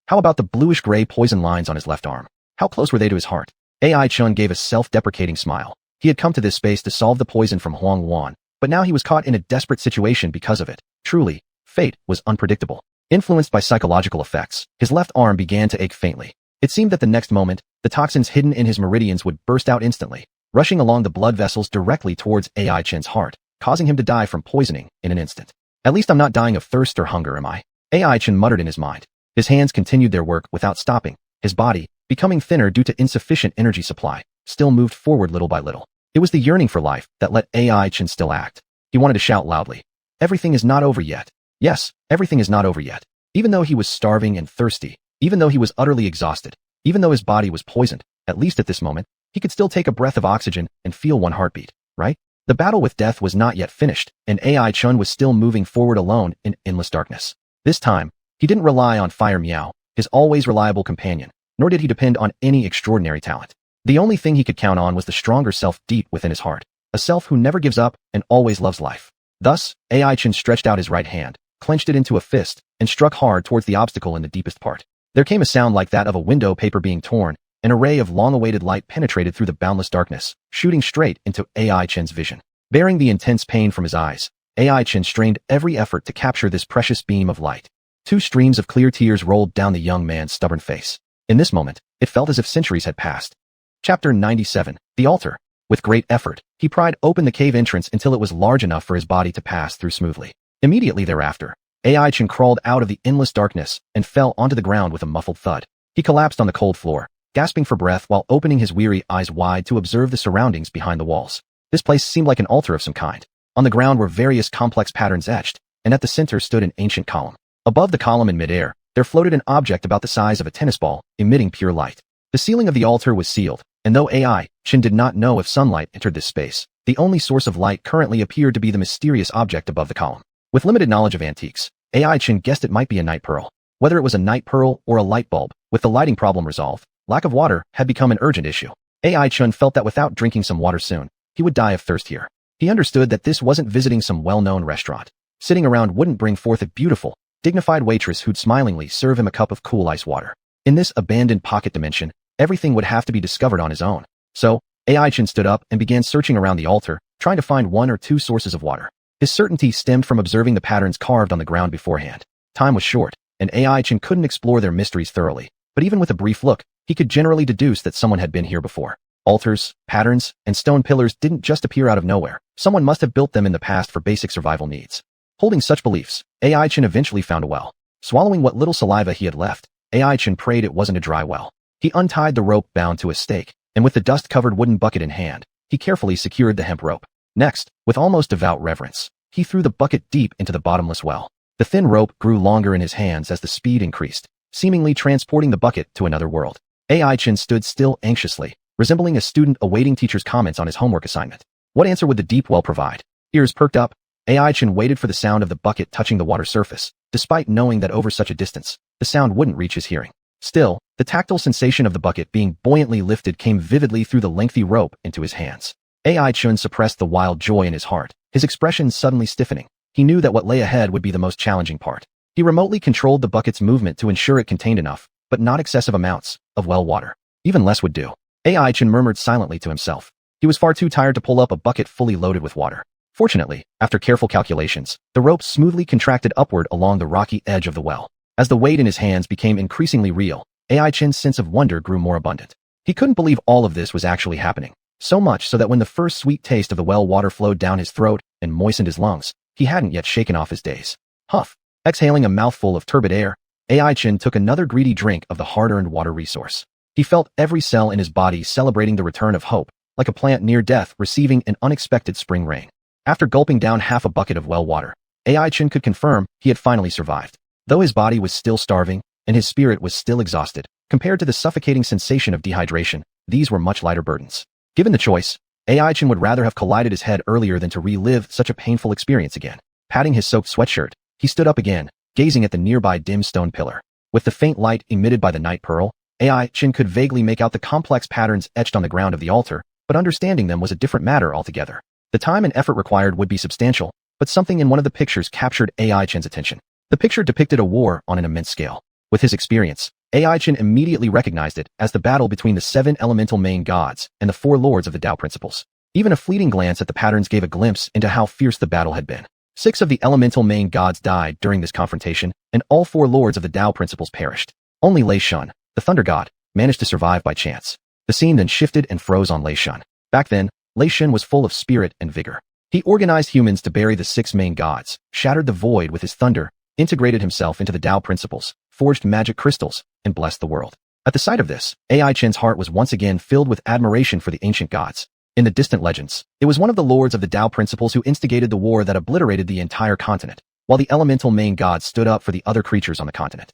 How about the bluish-gray poison lines on his left arm? How close were they to his heart? Aichin gave a self-deprecating smile. He had come to this space to solve the poison from xuanhuan, but now he was caught in a desperate situation because of it. Truly, fate was unpredictable. Influenced by psychological effects, his left arm began to ache faintly. It seemed that the next moment, the toxins hidden in his meridians would burst out instantly, rushing along the blood vessels directly towards Aichin's heart, causing him to die from poisoning in an instant. At least I'm not dying of thirst or hunger, am I? Aichin muttered in his mind. His hands continued their work without stopping. His body, becoming thinner due to insufficient energy supply, still moved forward little by little. It was the yearning for life that let Aichin still act. He wanted to shout loudly. Everything is not over yet. Yes, everything is not over yet. Even though he was starving and thirsty, even though he was utterly exhausted, even though his body was poisoned, at least at this moment, he could still take a breath of oxygen and feel one heartbeat, right? The battle with death was not yet finished, and AI Chun was still moving forward alone in endless darkness. This time, he didn't rely on Fire Meow, his always reliable companion, nor did he depend on any extraordinary talent. The only thing he could count on was the stronger self deep within his heart, a self who never gives up and always loves life. Thus, AI Chun stretched out his right hand, clenched it into a fist, and struck hard towards the obstacle in the deepest part. There came a sound like that of a window paper being torn. An array of long-awaited light penetrated through the boundless darkness, shooting straight into AI Chen's vision. Bearing the intense pain from his eyes, AI Chen strained every effort to capture this precious beam of light. 2 streams of clear tears rolled down the young man's stubborn face. In this moment, it felt as if centuries had passed. Chapter 97. The Altar. With great effort, he pried open the cave entrance until it was large enough for his body to pass through smoothly. Immediately thereafter, AI Chen crawled out of the endless darkness and fell onto the ground with a muffled thud. He collapsed on the cold floor, gasping for breath while opening his weary eyes wide to observe the surroundings behind the walls. This place seemed like an altar of some kind. On the ground were various complex patterns etched, and at the center stood an ancient column. Above the column in midair, there floated an object about the size of a tennis ball, emitting pure light. The ceiling of the altar was sealed, and though AI Chen did not know if sunlight entered this space, the only source of light currently appeared to be the mysterious object above the column. With limited knowledge of antiques, AI Chen guessed it might be a night pearl. Whether it was a night pearl or a light bulb, with the lighting problem resolved, lack of water had become an urgent issue. AI Chen felt that without drinking some water soon, he would die of thirst here. He understood that this wasn't visiting some well-known restaurant. Sitting around wouldn't bring forth a beautiful, dignified waitress who'd smilingly serve him a cup of cool ice water. In this abandoned pocket dimension, everything would have to be discovered on his own. So, AI Chen stood up and began searching around the altar, trying to find 1 or 2 sources of water. His certainty stemmed from observing the patterns carved on the ground beforehand. Time was short, and AI Chen couldn't explore their mysteries thoroughly, but even with a brief look, he could generally deduce that someone had been here before. Altars, patterns, and stone pillars didn't just appear out of nowhere. Someone must have built them in the past for basic survival needs. Holding such beliefs, AI Chen eventually found a well. Swallowing what little saliva he had left, AI Chen prayed it wasn't a dry well. He untied the rope bound to a stake, and with the dust-covered wooden bucket in hand, he carefully secured the hemp rope. Next, with almost devout reverence, he threw the bucket deep into the bottomless well. The thin rope grew longer in his hands as the speed increased, seemingly transporting the bucket to another world. AI Chen stood still anxiously, resembling a student awaiting teacher's comments on his homework assignment. What answer would the deep well provide? Ears perked up, AI Chen waited for the sound of the bucket touching the water surface, despite knowing that over such a distance, the sound wouldn't reach his hearing. Still, the tactile sensation of the bucket being buoyantly lifted came vividly through the lengthy rope into his hands. AI Chen suppressed the wild joy in his heart, his expression suddenly stiffening. He knew that what lay ahead would be the most challenging part. He remotely controlled the bucket's movement to ensure it contained enough, but not excessive amounts, of well water. Even less would do. AI Chen murmured silently to himself. He was far too tired to pull up a bucket fully loaded with water. Fortunately, after careful calculations, the rope smoothly contracted upward along the rocky edge of the well. As the weight in his hands became increasingly real, AI Chen's sense of wonder grew more abundant. He couldn't believe all of this was actually happening. So much so that when the first sweet taste of the well water flowed down his throat and moistened his lungs, he hadn't yet shaken off his daze. Huff. Exhaling a mouthful of turbid air, AI Chen took another greedy drink of the hard-earned water resource. He felt every cell in his body celebrating the return of hope, like a plant near death receiving an unexpected spring rain. After gulping down half a bucket of well water, AI Chen could confirm he had finally survived. Though his body was still starving, and his spirit was still exhausted, compared to the suffocating sensation of dehydration, these were much lighter burdens. Given the choice, AI Chen would rather have collided his head earlier than to relive such a painful experience again. Patting his soaked sweatshirt, he stood up again, gazing at the nearby dim stone pillar. With the faint light emitted by the night pearl, AI Chen could vaguely make out the complex patterns etched on the ground of the altar, but understanding them was a different matter altogether. The time and effort required would be substantial, but something in one of the pictures captured AI Chen's attention. The picture depicted a war on an immense scale. With his experience, AI Chen immediately recognized it as the battle between the 7 elemental main gods and the 4 lords of the Tao principles. Even a fleeting glance at the patterns gave a glimpse into how fierce the battle had been. 6 of the elemental main gods died during this confrontation, and all 4 lords of the Tao principles perished. Only Lei Shun, the thunder god, managed to survive by chance. The scene then shifted and froze on Lei Shun. Back then, Lei Shun was full of spirit and vigor. He organized humans to bury the 6 main gods, shattered the void with his thunder, integrated himself into the Tao principles, forged magic crystals, and blessed the world. At the sight of this, AI Chen's heart was once again filled with admiration for the ancient gods. In the distant legends, it was one of the lords of the Tao principles who instigated the war that obliterated the entire continent. while the elemental main god stood up for the other creatures on the continent.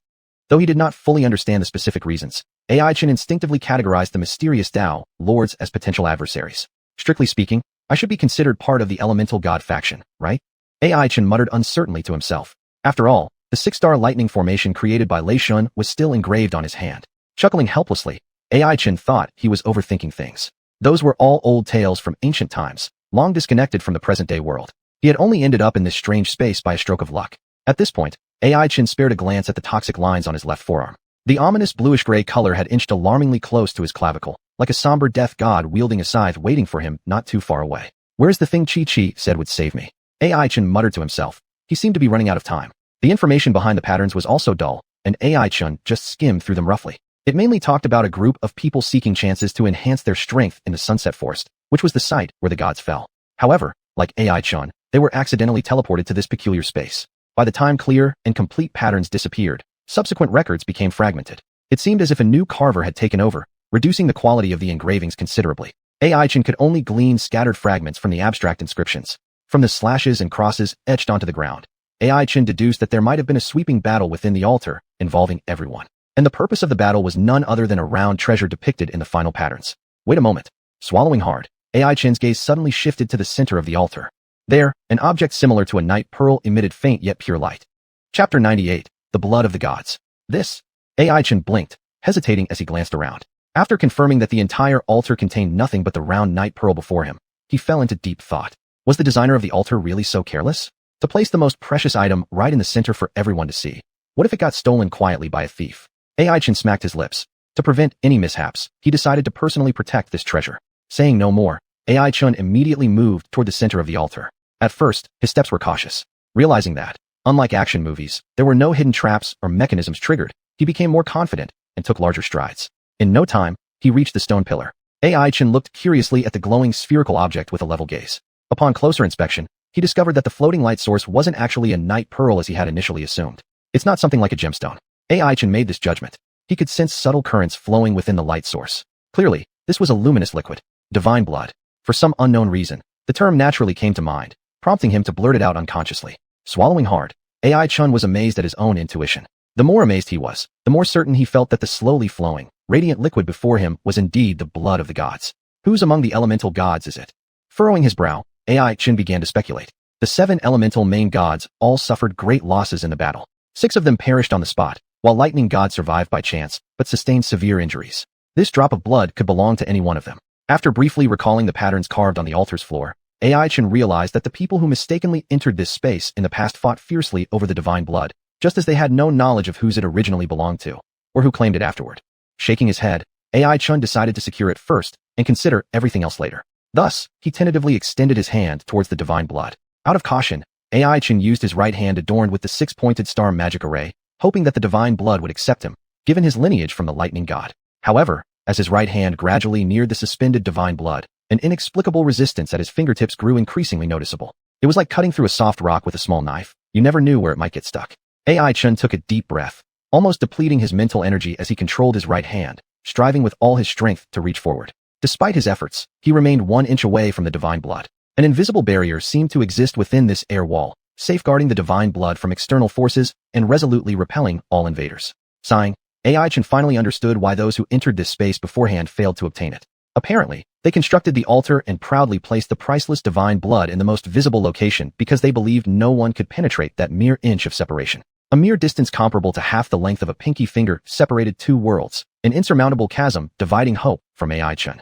Though he did not fully understand the specific reasons, AI Chen instinctively categorized the mysterious Tao lords as potential adversaries. Strictly speaking, I should be considered part of the elemental god faction, right? AI Chen muttered uncertainly to himself. After all, the six-star lightning formation created by Lei Shun was still engraved on his hand. Chuckling helplessly, AI Chen thought he was overthinking things. Those were all old tales from ancient times, long disconnected from the present-day world. He had only ended up in this strange space by a stroke of luck. At this point, AI Chen spared a glance at the toxic lines on his left forearm. The ominous bluish-gray color had inched alarmingly close to his clavicle, like a somber death god wielding a scythe waiting for him not too far away. "Where's the thing Chi said would save me?" AI Chen muttered to himself. He seemed to be running out of time. The information behind the patterns was also dull, and AI Chen just skimmed through them roughly. It mainly talked about a group of people seeking chances to enhance their strength in the Sunset Forest, which was the site where the gods fell. However, like AI Chen, they were accidentally teleported to this peculiar space. By the time clear and complete patterns disappeared, subsequent records became fragmented. It seemed as if a new carver had taken over, reducing the quality of the engravings considerably. AI Chen could only glean scattered fragments from the abstract inscriptions. From the slashes and crosses etched onto the ground, AI Chen deduced that there might have been a sweeping battle within the altar, involving everyone. And the purpose of the battle was none other than a round treasure depicted in the final patterns. Wait a moment. Swallowing hard, AI Chen's gaze suddenly shifted to the center of the altar. There, an object similar to a night pearl emitted faint yet pure light. Chapter 98, The Blood of the Gods. This? AI Chen blinked, hesitating as he glanced around. After confirming that the entire altar contained nothing but the round night pearl before him, he fell into deep thought. Was the designer of the altar really so careless? To place the most precious item right in the center for everyone to see. What if it got stolen quietly by a thief? AI Chen smacked his lips. To prevent any mishaps, he decided to personally protect this treasure. Saying no more, AI Chen immediately moved toward the center of the altar. At first, his steps were cautious. Realizing that, unlike action movies, there were no hidden traps or mechanisms triggered, he became more confident and took larger strides. In no time, he reached the stone pillar. AI Chen looked curiously at the glowing spherical object with a level gaze. Upon closer inspection, he discovered that the floating light source wasn't actually a night pearl as he had initially assumed. It's not something like a gemstone. AI Chen made this judgment. He could sense subtle currents flowing within the light source. Clearly, this was a luminous liquid. Divine blood. For some unknown reason, the term naturally came to mind, prompting him to blurt it out unconsciously. Swallowing hard, AI Chen was amazed at his own intuition. The more amazed he was, the more certain he felt that the slowly flowing, radiant liquid before him was indeed the blood of the gods. Whose among the elemental gods is it? Furrowing his brow, AI Chen began to speculate. The 7 elemental main gods all suffered great losses in the battle. 6 of them perished on the spot, while lightning god survived by chance, but sustained severe injuries. This drop of blood could belong to any one of them. After briefly recalling the patterns carved on the altar's floor, AI Chen realized that the people who mistakenly entered this space in the past fought fiercely over the divine blood, just as they had no knowledge of whose it originally belonged to, or who claimed it afterward. Shaking his head, AI Chen decided to secure it first and consider everything else later. Thus, he tentatively extended his hand towards the divine blood. Out of caution, AI Chen used his right hand adorned with the 6-pointed star magic array, hoping that the divine blood would accept him, given his lineage from the lightning god. However, as his right hand gradually neared the suspended divine blood, an inexplicable resistance at his fingertips grew increasingly noticeable. It was like cutting through a soft rock with a small knife. You never knew where it might get stuck. AI Chen took a deep breath, almost depleting his mental energy as he controlled his right hand, striving with all his strength to reach forward. Despite his efforts, he remained 1 inch away from the divine blood. An invisible barrier seemed to exist within this air wall, safeguarding the divine blood from external forces and resolutely repelling all invaders. Sighing, AI Chen finally understood why those who entered this space beforehand failed to obtain it. Apparently, they constructed the altar and proudly placed the priceless divine blood in the most visible location because they believed no one could penetrate that mere inch of separation. A mere distance comparable to half the length of a pinky finger separated 2 worlds, an insurmountable chasm dividing hope from AI Chen.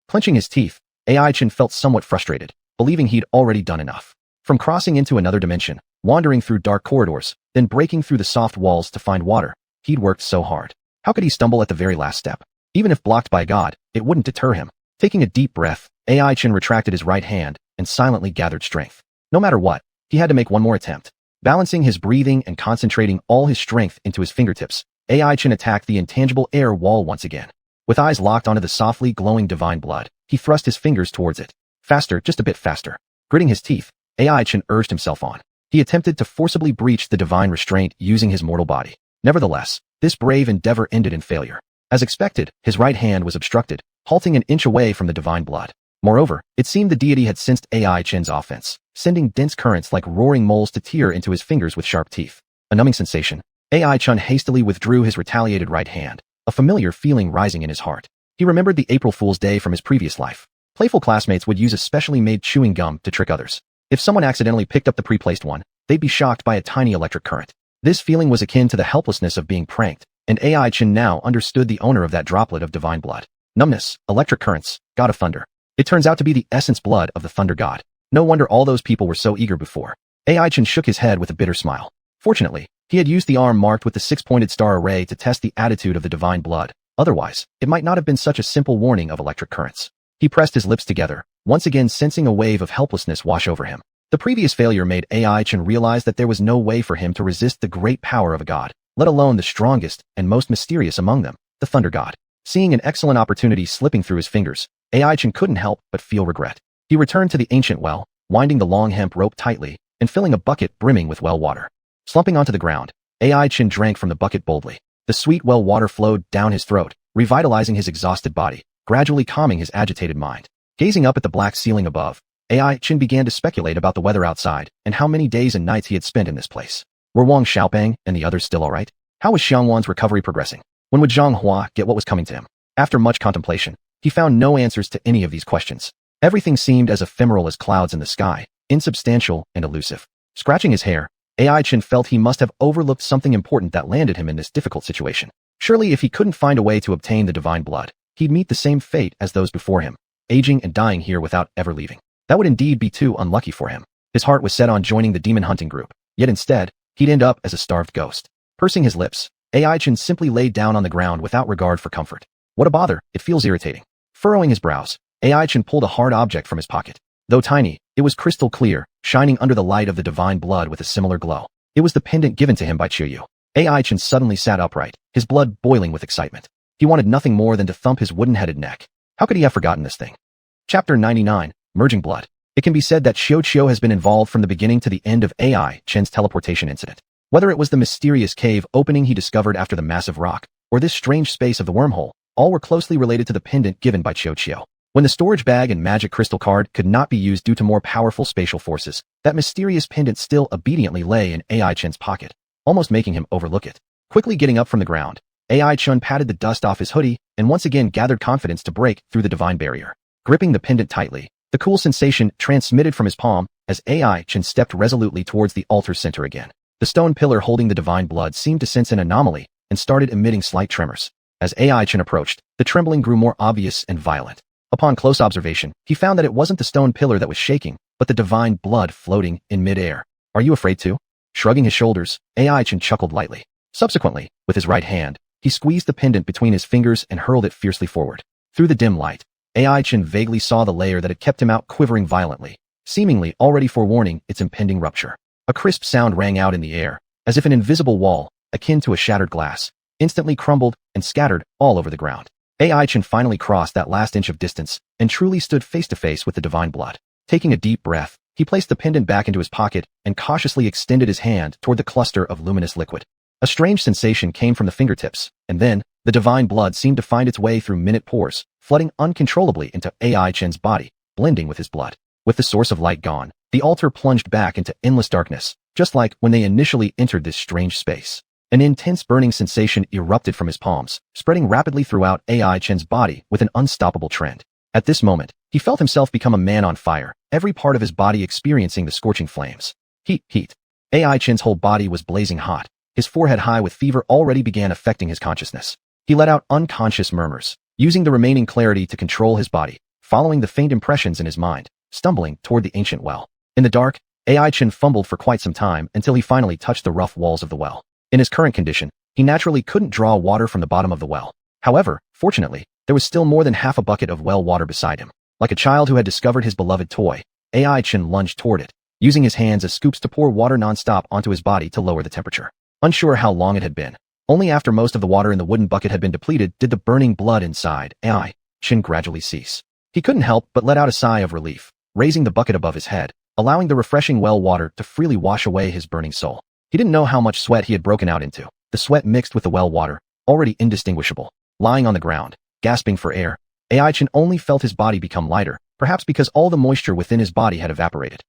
Clenching his teeth, AI Chen felt somewhat frustrated, believing he'd already done enough. From crossing into another dimension, wandering through dark corridors, then breaking through the soft walls to find water, he'd worked so hard. How could he stumble at the very last step? Even if blocked by God, it wouldn't deter him. Taking a deep breath, AI Chen retracted his right hand and silently gathered strength. No matter what, he had to make one more attempt. Balancing his breathing and concentrating all his strength into his fingertips, AI Chen attacked the intangible air wall once again. With eyes locked onto the softly glowing divine blood, he thrust his fingers towards it. Faster, just a bit faster. Gritting his teeth, AI Chen urged himself on. He attempted to forcibly breach the divine restraint using his mortal body. Nevertheless, this brave endeavor ended in failure. As expected, his right hand was obstructed, halting an inch away from the divine blood. Moreover, it seemed the deity had sensed AI Chen's offense, sending dense currents like roaring moles to tear into his fingers with sharp teeth. A numbing sensation. AI Chen hastily withdrew his retaliated right hand, a familiar feeling rising in his heart. He remembered the April Fool's Day from his previous life. Playful classmates would use a specially made chewing gum to trick others. If someone accidentally picked up the pre-placed one, they'd be shocked by a tiny electric current. This feeling was akin to the helplessness of being pranked, and AI Chen now understood the owner of that droplet of divine blood. Numbness, electric currents, god of thunder. It turns out to be the essence blood of the thunder god. No wonder all those people were so eager before. AI Chen shook his head with a bitter smile. Fortunately, he had used the arm marked with the six-pointed star array to test the attitude of the divine blood. Otherwise, it might not have been such a simple warning of electric currents. He pressed his lips together, once again sensing a wave of helplessness wash over him. The previous failure made AI Chen realize that there was no way for him to resist the great power of a god, let alone the strongest and most mysterious among them, the thunder god. Seeing an excellent opportunity slipping through his fingers, AI Chen couldn't help but feel regret. He returned to the ancient well, winding the long hemp rope tightly, and filling a bucket brimming with well water. Slumping onto the ground, AI Chen drank from the bucket boldly. The sweet well water flowed down his throat, revitalizing his exhausted body, gradually calming his agitated mind. Gazing up at the black ceiling above, AI Chen began to speculate about the weather outside and how many days and nights he had spent in this place. Were Wang Xiaopeng and the others still alright? How was Xianhuan's recovery progressing? When would Xuanhuan get what was coming to him? After much contemplation, he found no answers to any of these questions. Everything seemed as ephemeral as clouds in the sky, insubstantial and elusive. Scratching his hair, AI Chen felt he must have overlooked something important that landed him in this difficult situation. Surely if he couldn't find a way to obtain the divine blood, he'd meet the same fate as those before him, aging and dying here without ever leaving. That would indeed be too unlucky for him. His heart was set on joining the demon hunting group, yet instead, he'd end up as a starved ghost. Pursing his lips, AI Chen simply laid down on the ground without regard for comfort. What a bother, it feels irritating. Furrowing his brows, AI Chen pulled a hard object from his pocket. Though tiny, it was crystal clear, shining under the light of the divine blood with a similar glow. It was the pendant given to him by Qiuyu. AI Chen suddenly sat upright, his blood boiling with excitement. He wanted nothing more than to thump his wooden-headed neck. How could he have forgotten this thing? Chapter 99, Merging Blood. It can be said that Xiu has been involved from the beginning to the end of AI Chen's teleportation incident. Whether it was the mysterious cave opening he discovered after the massive rock, or this strange space of the wormhole, all were closely related to the pendant given by Qiu. When the storage bag and magic crystal card could not be used due to more powerful spatial forces, that mysterious pendant still obediently lay in AI Chen's pocket, almost making him overlook it. Quickly getting up from the ground, AI Chen patted the dust off his hoodie and once again gathered confidence to break through the divine barrier. Gripping the pendant tightly, the cool sensation transmitted from his palm as AI Chen stepped resolutely towards the altar's center again. The stone pillar holding the divine blood seemed to sense an anomaly and started emitting slight tremors. As AI Chen approached, the trembling grew more obvious and violent. Upon close observation, he found that it wasn't the stone pillar that was shaking, but the divine blood floating in mid-air. Are you afraid too? Shrugging his shoulders, AI Chen chuckled lightly. Subsequently, with his right hand, he squeezed the pendant between his fingers and hurled it fiercely forward. Through the dim light, AI Chen vaguely saw the layer that had kept him out quivering violently, seemingly already forewarning its impending rupture. A crisp sound rang out in the air, as if an invisible wall, akin to a shattered glass, instantly crumbled and scattered all over the ground. AI Chen finally crossed that last inch of distance and truly stood face to face with the divine blood. Taking a deep breath, he placed the pendant back into his pocket and cautiously extended his hand toward the cluster of luminous liquid. A strange sensation came from the fingertips, and then, the divine blood seemed to find its way through minute pores, flooding uncontrollably into AI Chen's body, blending with his blood. With the source of light gone, the altar plunged back into endless darkness, just like when they initially entered this strange space. An intense burning sensation erupted from his palms, spreading rapidly throughout AI Chen's body with an unstoppable trend. At this moment, he felt himself become a man on fire, every part of his body experiencing the scorching flames. Heat. AI Chen's whole body was blazing hot. His forehead high with fever already began affecting his consciousness. He let out unconscious murmurs, using the remaining clarity to control his body, following the faint impressions in his mind, stumbling toward the ancient well. In the dark, AI Chen fumbled for quite some time until he finally touched the rough walls of the well. In his current condition, he naturally couldn't draw water from the bottom of the well. However, fortunately, there was still more than half a bucket of well water beside him. Like a child who had discovered his beloved toy, AI Chen lunged toward it, using his hands as scoops to pour water non-stop onto his body to lower the temperature. Unsure how long it had been, only after most of the water in the wooden bucket had been depleted did the burning blood inside AI Chen gradually cease. He couldn't help but let out a sigh of relief, raising the bucket above his head, allowing the refreshing well water to freely wash away his burning soul. He didn't know how much sweat he had broken out into. The sweat mixed with the well water, already indistinguishable. Lying on the ground, gasping for air, AI Chen only felt his body become lighter, perhaps because all the moisture within his body had evaporated.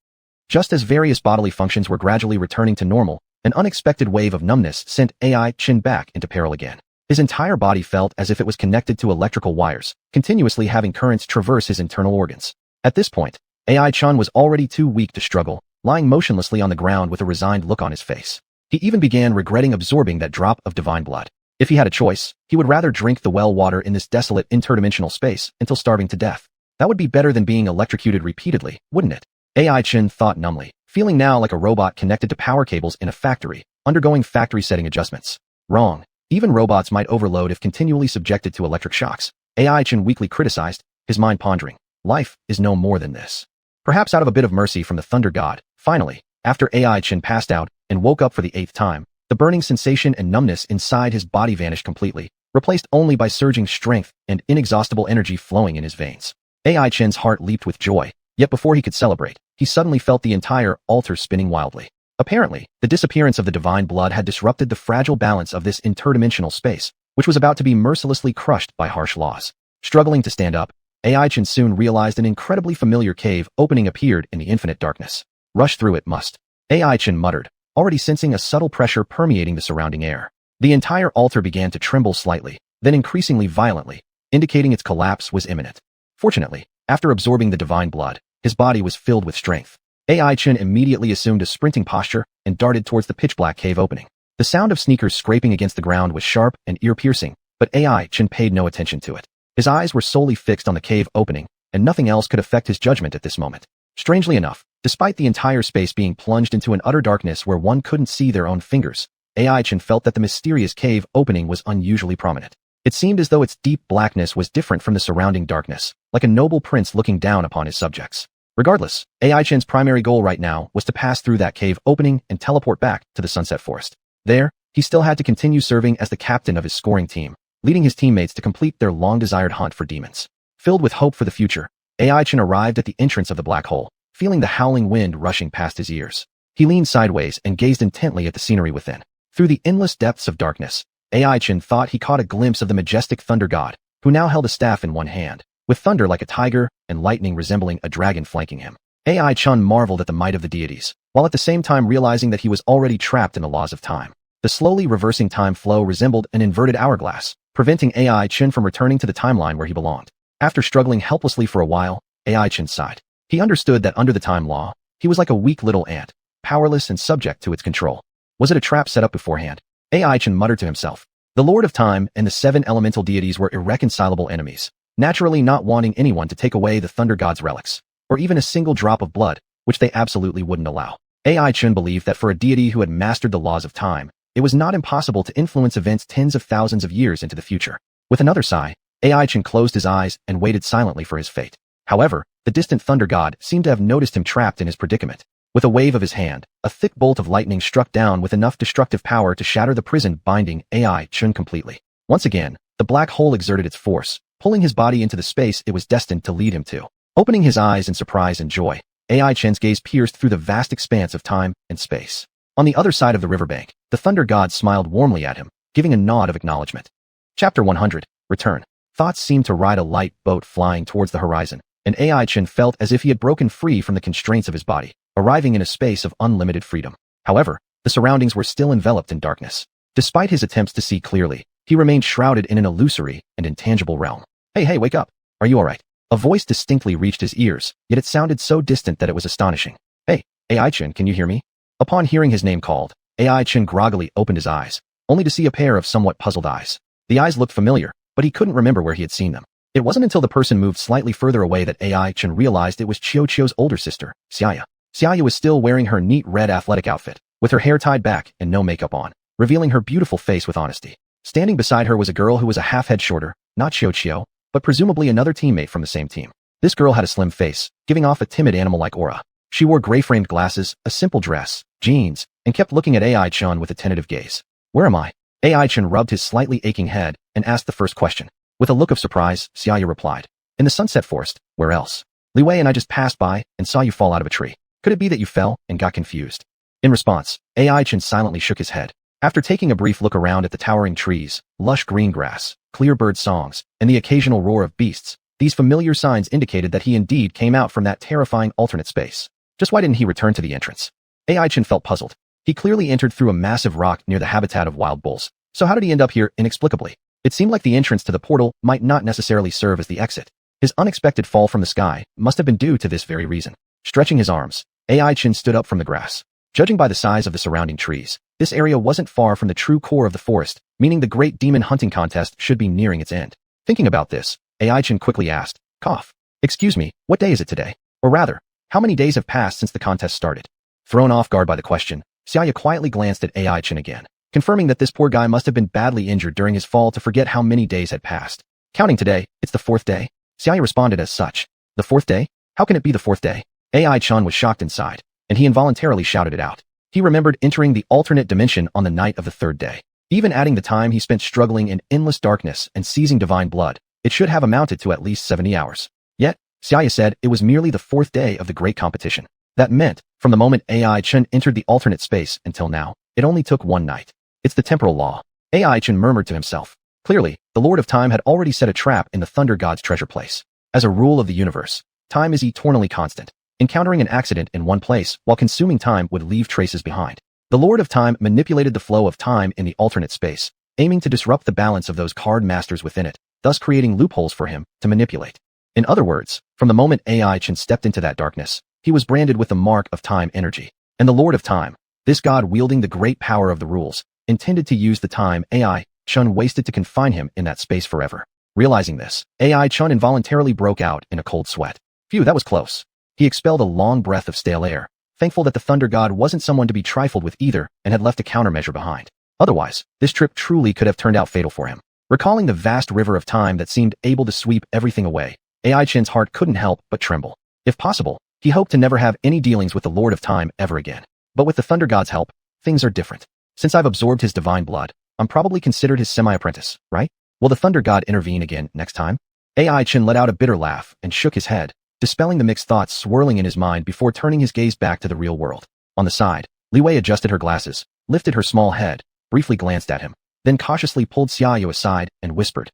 Just as various bodily functions were gradually returning to normal, an unexpected wave of numbness sent AI Chin back into peril again. His entire body felt as if it was connected to electrical wires, continuously having currents traverse his internal organs. At this point, AI Chin was already too weak to struggle, lying motionlessly on the ground with a resigned look on his face. He even began regretting absorbing that drop of divine blood. If he had a choice, he would rather drink the well water in this desolate interdimensional space until starving to death. That would be better than being electrocuted repeatedly, wouldn't it? AI Chin thought numbly, feeling now like a robot connected to power cables in a factory, undergoing factory setting adjustments. Wrong. Even robots might overload if continually subjected to electric shocks. AI Chin weakly criticized, his mind pondering. Life is no more than this. Perhaps out of a bit of mercy from the Thunder God, finally, after AI Chin passed out and woke up for the 8th time, the burning sensation and numbness inside his body vanished completely, replaced only by surging strength and inexhaustible energy flowing in his veins. AI Chin's heart leaped with joy, yet before he could celebrate, he suddenly felt the entire altar spinning wildly. Apparently, the disappearance of the divine blood had disrupted the fragile balance of this interdimensional space, which was about to be mercilessly crushed by harsh laws. Struggling to stand up, AI Chin soon realized an incredibly familiar cave opening appeared in the infinite darkness. Rush through it must. AI Chin muttered, already sensing a subtle pressure permeating the surrounding air. The entire altar began to tremble slightly, then increasingly violently, indicating its collapse was imminent. Fortunately, after absorbing the divine blood, his body was filled with strength. AI Chin immediately assumed a sprinting posture and darted towards the pitch-black cave opening. The sound of sneakers scraping against the ground was sharp and ear-piercing, but AI Chin paid no attention to it. His eyes were solely fixed on the cave opening, and nothing else could affect his judgment at this moment. Strangely enough, despite the entire space being plunged into an utter darkness where one couldn't see their own fingers, AI Chin felt that the mysterious cave opening was unusually prominent. It seemed as though its deep blackness was different from the surrounding darkness, like a noble prince looking down upon his subjects. Regardless, AI Chin's primary goal right now was to pass through that cave opening and teleport back to the Sunset Forest. There, he still had to continue serving as the captain of his scoring team, leading his teammates to complete their long-desired hunt for demons. Filled with hope for the future, AI Chin arrived at the entrance of the black hole, feeling the howling wind rushing past his ears. He leaned sideways and gazed intently at the scenery within. Through the endless depths of darkness, AI Chin thought he caught a glimpse of the majestic Thunder God, who now held a staff in one hand, with thunder like a tiger and lightning resembling a dragon flanking him. AI Chin marveled at the might of the deities, while at the same time realizing that he was already trapped in the laws of time. The slowly reversing time flow resembled an inverted hourglass, preventing AI Chin from returning to the timeline where he belonged. After struggling helplessly for a while, AI Chin sighed. He understood that under the time law, he was like a weak little ant, powerless and subject to its control. Was it a trap set up beforehand? AI Chin muttered to himself. The Lord of Time and the 7 elemental deities were irreconcilable enemies, naturally not wanting anyone to take away the Thunder God's relics, or even a single drop of blood, which they absolutely wouldn't allow. AI Chin believed that for a deity who had mastered the laws of time, it was not impossible to influence events tens of thousands of years into the future. With another sigh, AI Chin closed his eyes and waited silently for his fate. However, the distant Thunder God seemed to have noticed him trapped in his predicament. With a wave of his hand, a thick bolt of lightning struck down with enough destructive power to shatter the prison binding AI Chin completely. Once again, the black hole exerted its force, pulling his body into the space it was destined to lead him to. Opening his eyes in surprise and joy, AI Chin's gaze pierced through the vast expanse of time and space. On the other side of the riverbank, the Thunder God smiled warmly at him, giving a nod of acknowledgement. Chapter 100. Return. Thoughts seemed to ride a light boat flying towards the horizon, and AI Chin felt as if he had broken free from the constraints of his body, arriving in a space of unlimited freedom. However, the surroundings were still enveloped in darkness. Despite his attempts to see clearly, he remained shrouded in an illusory and intangible realm. Hey, wake up. Are you alright? A voice distinctly reached his ears, yet it sounded so distant that it was astonishing. Hey, AI Chin, can you hear me? Upon hearing his name called, AI Chin groggily opened his eyes, only to see a pair of somewhat puzzled eyes. The eyes looked familiar, but he couldn't remember where he had seen them. It wasn't until the person moved slightly further away that AI Chin realized it was Chio's older sister, Xianxia. Xianxia was still wearing her neat red athletic outfit, with her hair tied back and no makeup on, revealing her beautiful face with honesty. Standing beside her was a girl who was a half head shorter, not Chio, but presumably another teammate from the same team. This girl had a slim face, giving off a timid animal-like aura. She wore gray-framed glasses, a simple dress, jeans, and kept looking at AI Chin with a tentative gaze. Where am I? AI Chin rubbed his slightly aching head and asked the first question. With a look of surprise, Xianxia replied. In the Sunset Forest, where else? Li Wei and I just passed by and saw you fall out of a tree. Could it be that you fell and got confused? In response, AI Chin silently shook his head. After taking a brief look around at the towering trees, lush green grass, clear bird songs, and the occasional roar of beasts, These familiar signs indicated that he indeed came out from that terrifying alternate space. Just why didn't he return to the entrance? AI Chen felt puzzled. He clearly entered through a massive rock near the habitat of wild bulls. So how did he end up here inexplicably? It seemed like the entrance to the portal might not necessarily serve as the exit. His unexpected fall from the sky must have been due to this very reason. Stretching his arms, AI Chen stood up from the grass. Judging by the size of the surrounding trees, this area wasn't far from the true core of the forest, meaning the great demon hunting contest should be nearing its end. Thinking about this, AI Chen quickly asked, "Cough. Excuse me, what day is it today? Or rather, how many days have passed since the contest started?" Thrown off guard by the question, Xianxia quietly glanced at AI Chen again, confirming that this poor guy must have been badly injured during his fall to forget how many days had passed. Counting today, it's the 4th day. Xianxia responded as such. The 4th day? How can it be the 4th day? AI Chen was shocked inside, and he involuntarily shouted it out. He remembered entering the alternate dimension on the night of the 3rd day. Even adding the time he spent struggling in endless darkness and seizing divine blood, it should have amounted to at least 70 hours. Yet, Xianxia said it was merely the 4th day of the great competition. That meant, from the moment AI Chen entered the alternate space until now, it only took one night. It's the temporal law. AI Chen murmured to himself. Clearly, the Lord of Time had already set a trap in the Thunder God's treasure place. As a rule of the universe, time is eternally constant. Encountering an accident in one place while consuming time would leave traces behind. The Lord of Time manipulated the flow of time in the alternate space, aiming to disrupt the balance of those card masters within it, thus creating loopholes for him to manipulate. In other words, from the moment AI Chen stepped into that darkness, he was branded with the mark of time energy. And the Lord of Time, this god wielding the great power of the rules, intended to use the time AI Chen wasted to confine him in that space forever. Realizing this, AI Chen involuntarily broke out in a cold sweat. Phew, that was close. He expelled a long breath of stale air, thankful that the Thunder God wasn't someone to be trifled with either and had left a countermeasure behind. Otherwise, this trip truly could have turned out fatal for him. Recalling the vast river of time that seemed able to sweep everything away, AI Chen's heart couldn't help but tremble. If possible, he hoped to never have any dealings with the Lord of Time ever again. But with the Thunder God's help, things are different. Since I've absorbed his divine blood, I'm probably considered his semi-apprentice, right? Will the Thunder God intervene again next time? AI Chen let out a bitter laugh and shook his head, dispelling the mixed thoughts swirling in his mind before turning his gaze back to the real world. On the side, Li Wei adjusted her glasses, lifted her small head, briefly glanced at him, then cautiously pulled Xiaoyu aside and whispered,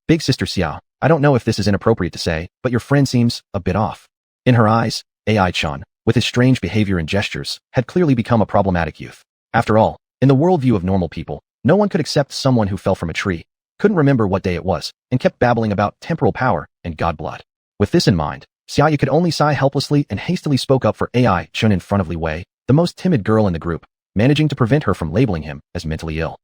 Big Sister Xiao, I don't know if this is inappropriate to say, but your friend seems a bit off. In her eyes, AI Chen, with his strange behavior and gestures, had clearly become a problematic youth. After all, in the worldview of normal people, no one could accept someone who fell from a tree, couldn't remember what day it was, and kept babbling about temporal power and god blood. With this in mind, Xiaoyu could only sigh helplessly and hastily spoke up for AI Chen in front of Li Wei, the most timid girl in the group, managing to prevent her from labeling him as mentally ill.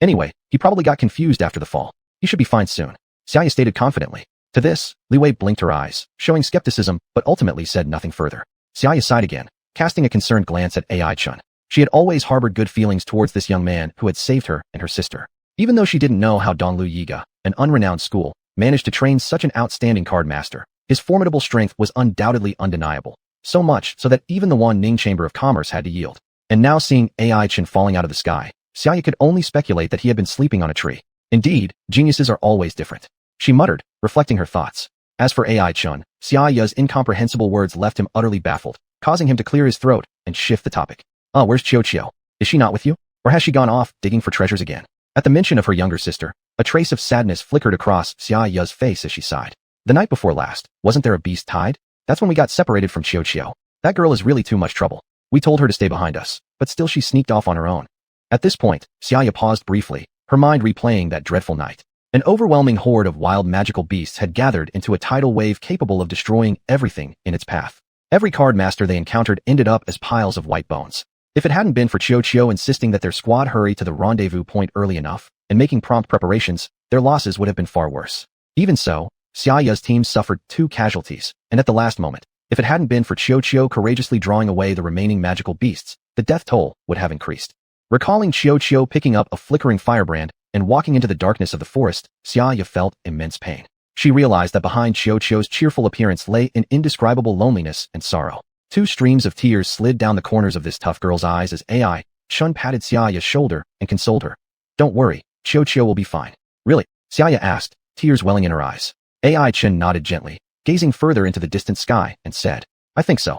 Anyway, he probably got confused after the fall. He should be fine soon, Xiaoyu stated confidently. To this, Li Wei blinked her eyes, showing skepticism, but ultimately said nothing further. Xiaoyu sighed again, casting a concerned glance at AI Chen. She had always harbored good feelings towards this young man who had saved her and her sister. Even though she didn't know how Donglu Yiga, an unrenowned school, managed to train such an outstanding card master, his formidable strength was undoubtedly undeniable. So much so that even the Wan Ning Chamber of Commerce had to yield. And now seeing AI Chen falling out of the sky, Xiaoyu could only speculate that he had been sleeping on a tree. Indeed, geniuses are always different. She muttered, reflecting her thoughts. As for AI Chen, Xiaoyu's incomprehensible words left him utterly baffled, causing him to clear his throat and shift the topic. Where's Qiao? Is she not with you? Or has she gone off digging for treasures again? At the mention of her younger sister, a trace of sadness flickered across Xiaoyu's face as she sighed. The night before last, wasn't there a beast tied? That's when we got separated from Qiao. That girl is really too much trouble. We told her to stay behind us, but still she sneaked off on her own. At this point, Xiaoyu paused briefly, her mind replaying that dreadful night. An overwhelming horde of wild magical beasts had gathered into a tidal wave capable of destroying everything in its path. Every card master they encountered ended up as piles of white bones. If it hadn't been for Qiao insisting that their squad hurry to the rendezvous point early enough and making prompt preparations, their losses would have been far worse. Even so, Xiaoyu's team suffered 2 casualties, and at the last moment, if it hadn't been for Qiao courageously drawing away the remaining magical beasts, the death toll would have increased. Recalling Qiao picking up a flickering firebrand and walking into the darkness of the forest, Xiaoyu felt immense pain. She realized that behind Qiao's cheerful appearance lay an indescribable loneliness and sorrow. 2 streams of tears slid down the corners of this tough girl's eyes as AI Chen patted Xiaoyu's shoulder and consoled her. Don't worry, Qiao will be fine. Really? Xiaoyu asked, tears welling in her eyes. AI Chen nodded gently, gazing further into the distant sky, and said, I think so.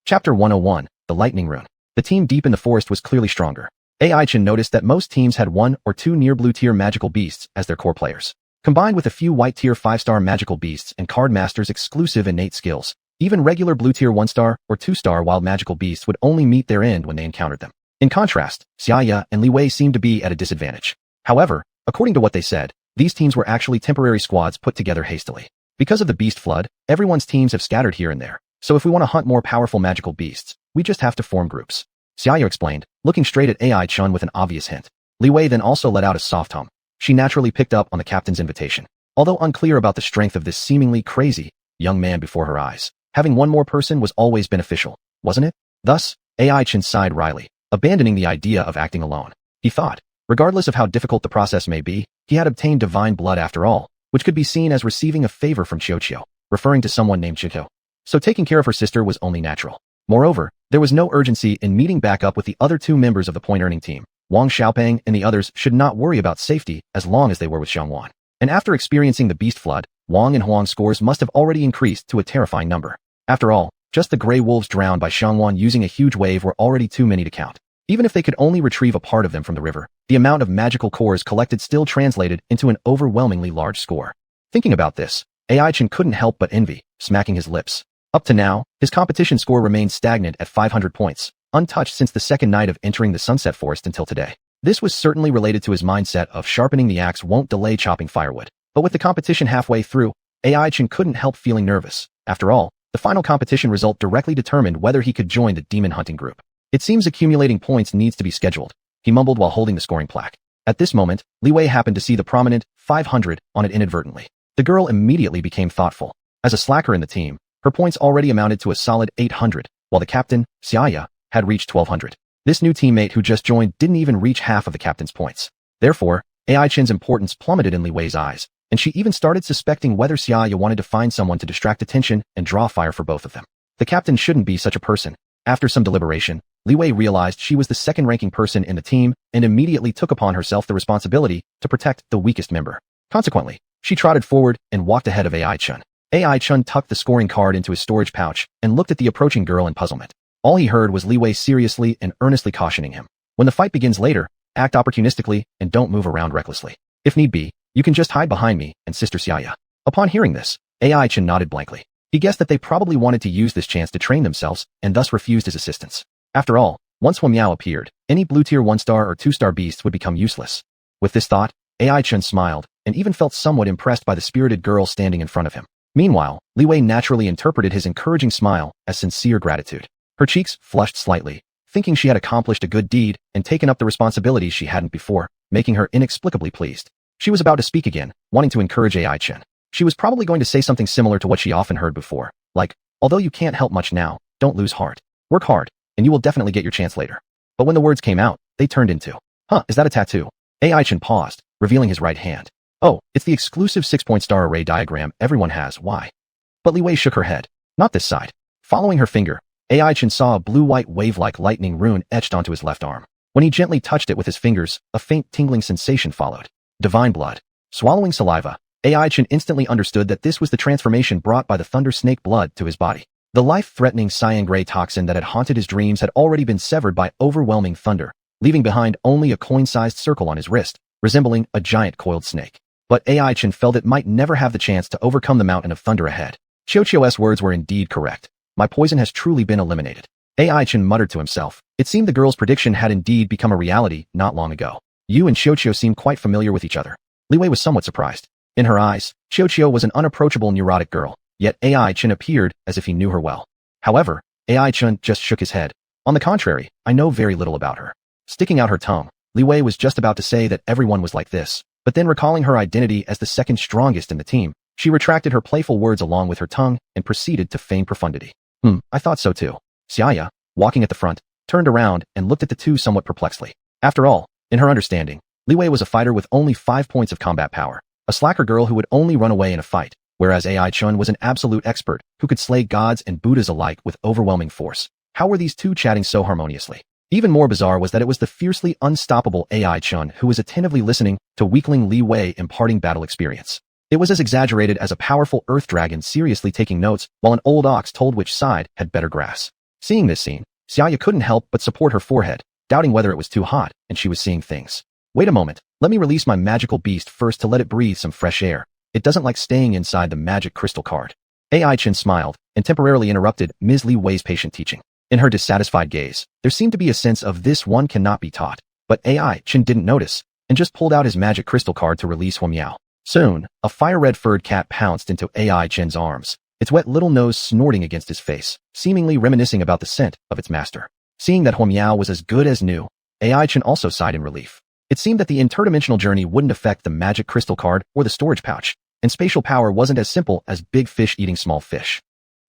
Chapter 101, The Lightning Rune. The team deep in the forest was clearly stronger. AI Chen noticed that most teams had 1 or 2 near blue tier magical beasts as their core players. Combined with a few white tier 5-star magical beasts and card masters' exclusive innate skills, even regular blue tier 1-star or 2-star wild magical beasts would only meet their end when they encountered them. In contrast, Xianxia and Li Wei seemed to be at a disadvantage. However, according to what they said, these teams were actually temporary squads put together hastily. Because of the beast flood, everyone's teams have scattered here and there, so if we want to hunt more powerful magical beasts, we just have to form groups. Xianxia explained, looking straight at AI Chun with an obvious hint. Li Wei then also let out a soft hum. She naturally picked up on the captain's invitation. Although unclear about the strength of this seemingly crazy young man before her eyes, having one more person was always beneficial, wasn't it? Thus, AI Chun sighed wryly, abandoning the idea of acting alone. He thought, regardless of how difficult the process may be, he had obtained divine blood after all, which could be seen as receiving a favor from Xiao, referring to someone named Xiao. So taking care of her sister was only natural. Moreover, there was no urgency in meeting back up with the other two members of the point-earning team. Wang Xiaopeng and the others should not worry about safety as long as they were with xuanhuan. And after experiencing the beast flood, Wang and Huang's scores must have already increased to a terrifying number. After all, just the gray wolves drowned by xuanhuan using a huge wave were already too many to count. Even if they could only retrieve a part of them from the river, the amount of magical cores collected still translated into an overwhelmingly large score. Thinking about this, AI Chen couldn't help but envy, smacking his lips. Up to now, his competition score remained stagnant at 500 points, untouched since the second night of entering the Sunset Forest until today. This was certainly related to his mindset of sharpening the axe won't delay chopping firewood. But with the competition halfway through, AI Chen couldn't help feeling nervous. After all, the final competition result directly determined whether he could join the demon hunting group. It seems accumulating points needs to be scheduled, he mumbled while holding the scoring plaque. At this moment, Li Wei happened to see the prominent 500 on it inadvertently. The girl immediately became thoughtful. As a slacker in the team, her points already amounted to a solid 800, while the captain, Xianxia, had reached 1200. This new teammate who just joined didn't even reach half of the captain's points. Therefore, AI Chen's importance plummeted in Li Wei's eyes, and she even started suspecting whether Xianxia wanted to find someone to distract attention and draw fire for both of them. The captain shouldn't be such a person. After some deliberation, Li Wei realized she was the second-ranking person in the team and immediately took upon herself the responsibility to protect the weakest member. Consequently, she trotted forward and walked ahead of AI Chun. AI Chun tucked the scoring card into his storage pouch and looked at the approaching girl in puzzlement. All he heard was Li Wei seriously and earnestly cautioning him. When the fight begins later, act opportunistically and don't move around recklessly. If need be, you can just hide behind me and Sister Xianxia. Upon hearing this, AI Chen nodded blankly. He guessed that they probably wanted to use this chance to train themselves and thus refused his assistance. After all, once Huan Miao appeared, any blue tier 1-star or 2-star beasts would become useless. With this thought, AI Chen smiled and even felt somewhat impressed by the spirited girl standing in front of him. Meanwhile, Li Wei naturally interpreted his encouraging smile as sincere gratitude. Her cheeks flushed slightly, thinking she had accomplished a good deed and taken up the responsibilities she hadn't before, making her inexplicably pleased. She was about to speak again, wanting to encourage AI Chen. She was probably going to say something similar to what she often heard before, like, although you can't help much now, don't lose heart. Work hard, and you will definitely get your chance later. But when the words came out, they turned into, huh, is that a tattoo? AI Chen paused, revealing his right hand. Oh, it's the exclusive 6-point star array diagram everyone has, why? But Li Wei shook her head. Not this side. Following her finger, AI Chen saw a blue-white wave-like lightning rune etched onto his left arm. When he gently touched it with his fingers, a faint tingling sensation followed. Divine blood. Swallowing saliva, AI Chen instantly understood that this was the transformation brought by the thunder snake blood to his body. The life-threatening cyan gray toxin that had haunted his dreams had already been severed by overwhelming thunder, leaving behind only a coin-sized circle on his wrist, resembling a giant coiled snake. But AI Chen felt it might never have the chance to overcome the mountain of thunder ahead. Xiao's words were indeed correct. My poison has truly been eliminated. AI Chen muttered to himself. It seemed the girl's prediction had indeed become a reality not long ago. You and Xiao seemed quite familiar with each other. Li Wei was somewhat surprised. In her eyes, Xiao was an unapproachable neurotic girl, yet AI Chen appeared as if he knew her well. However, AI Chen just shook his head. On the contrary, I know very little about her. Sticking out her tongue, Li Wei was just about to say that everyone was like this, but then recalling her identity as the second strongest in the team, she retracted her playful words along with her tongue and proceeded to feign profundity. I thought so too. Xianxia, walking at the front, turned around and looked at the two somewhat perplexedly. After all, in her understanding, Li Wei was a fighter with only 5 points of combat power, a slacker girl who would only run away in a fight, whereas AI Chun was an absolute expert who could slay gods and Buddhas alike with overwhelming force. How were these two chatting so harmoniously? Even more bizarre was that it was the fiercely unstoppable AI Chun who was attentively listening to weakling Li Wei imparting battle experience. It was as exaggerated as a powerful earth dragon seriously taking notes while an old ox told which side had better grass. Seeing this scene, Xianxia couldn't help but support her forehead, doubting whether it was too hot and she was seeing things. Wait a moment, let me release my magical beast first to let it breathe some fresh air. It doesn't like staying inside the magic crystal card. AI Chen smiled and temporarily interrupted Ms. Li Wei's patient teaching. In her dissatisfied gaze, there seemed to be a sense of this one cannot be taught. But AI Chen didn't notice and just pulled out his magic crystal card to release Huamiao. Soon, a fire-red furred cat pounced into AI Chen's arms, its wet little nose snorting against his face, seemingly reminiscing about the scent of its master. Seeing that Huamiao was as good as new, AI Chen also sighed in relief. It seemed that the interdimensional journey wouldn't affect the magic crystal card or the storage pouch, and spatial power wasn't as simple as big fish eating small fish.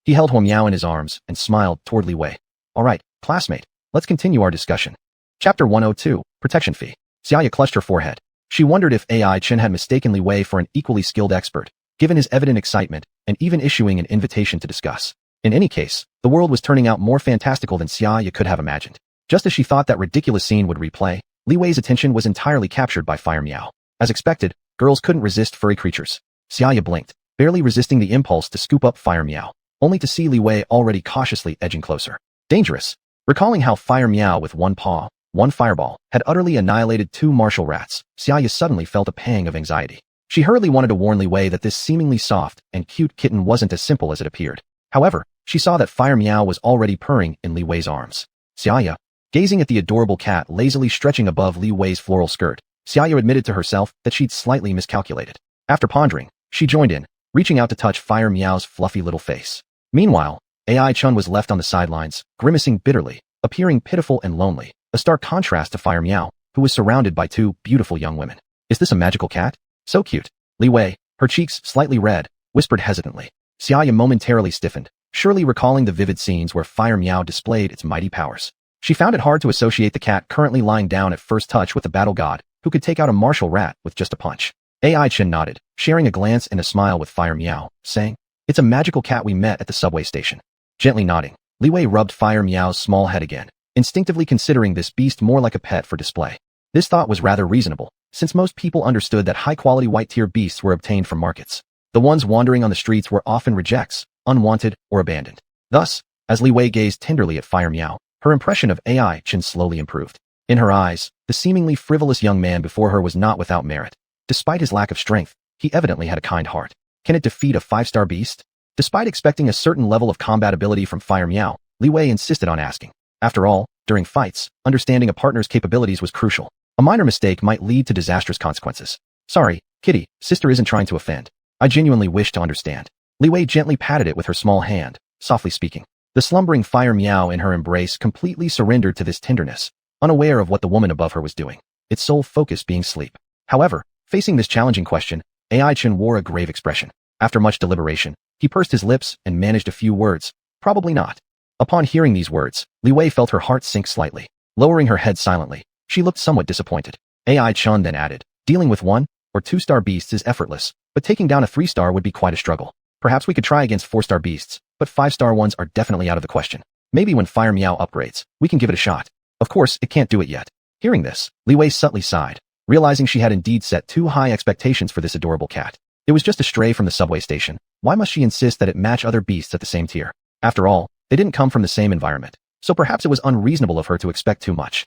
He held Huamiao in his arms and smiled toward Li Wei. All right, classmate, let's continue our discussion. Chapter 102, Protection Fee. Xianxia clutched her forehead. She wondered if AI Chen had mistaken Li Wei for an equally skilled expert, given his evident excitement and even issuing an invitation to discuss. In any case, the world was turning out more fantastical than Xianxia could have imagined. Just as she thought that ridiculous scene would replay, Li Wei's attention was entirely captured by Fire Meow. As expected, girls couldn't resist furry creatures. Xianxia blinked, barely resisting the impulse to scoop up Fire Meow, only to see Li Wei already cautiously edging closer. Dangerous. Recalling how Fire Meow with one paw, one fireball, had utterly annihilated 2 martial rats, Xianxia suddenly felt a pang of anxiety. She hurriedly wanted to warn Li Wei that this seemingly soft and cute kitten wasn't as simple as it appeared. However, she saw that Fire Meow was already purring in Li Wei's arms. Xianxia, gazing at the adorable cat lazily stretching above Li Wei's floral skirt, Xianxia admitted to herself that she'd slightly miscalculated. After pondering, she joined in, reaching out to touch Fire Meow's fluffy little face. Meanwhile, AI Chun was left on the sidelines, grimacing bitterly, appearing pitiful and lonely, a stark contrast to Fire Meow, who was surrounded by 2 beautiful young women. Is this a magical cat? So cute. Li Wei, her cheeks slightly red, whispered hesitantly. Xianxia momentarily stiffened, surely recalling the vivid scenes where Fire Meow displayed its mighty powers. She found it hard to associate the cat currently lying down at first touch with the battle god, who could take out a martial rat with just a punch. AI Chen nodded, sharing a glance and a smile with Fire Meow, saying, "It's a magical cat we met at the subway station." Gently nodding, Li Wei rubbed Fire Meow's small head again, instinctively considering this beast more like a pet for display. This thought was rather reasonable, since most people understood that high-quality white-tier beasts were obtained from markets. The ones wandering on the streets were often rejects, unwanted, or abandoned. Thus, as Li Wei gazed tenderly at Fire Meow, her impression of AI Chen slowly improved. In her eyes, the seemingly frivolous young man before her was not without merit. Despite his lack of strength, he evidently had a kind heart. Can it defeat a 5-star beast? Despite expecting a certain level of combat ability from Fire Meow, Li Wei insisted on asking. After all, during fights, understanding a partner's capabilities was crucial. A minor mistake might lead to disastrous consequences. Sorry, kitty, sister isn't trying to offend. I genuinely wish to understand. Li Wei gently patted it with her small hand, softly speaking. The slumbering Fire Meow in her embrace completely surrendered to this tenderness, unaware of what the woman above her was doing, its sole focus being sleep. However, facing this challenging question, AI Chen wore a grave expression. After much deliberation, he pursed his lips and managed a few words. Probably not. Upon hearing these words, Li Wei felt her heart sink slightly. Lowering her head silently, she looked somewhat disappointed. AI Chun then added, dealing with 1- or 2-star beasts is effortless, but taking down a 3-star would be quite a struggle. Perhaps we could try against 4-star beasts, but 5-star ones are definitely out of the question. Maybe when Fire Meow upgrades, we can give it a shot. Of course, it can't do it yet. Hearing this, Li Wei subtly sighed, realizing she had indeed set too high expectations for this adorable cat. It was just a stray from the subway station. Why must she insist that it match other beasts at the same tier? After all, they didn't come from the same environment, so perhaps it was unreasonable of her to expect too much.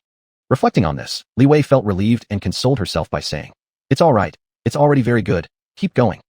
Reflecting on this, Li Wei felt relieved and consoled herself by saying, "It's all right. It's already very good. Keep going."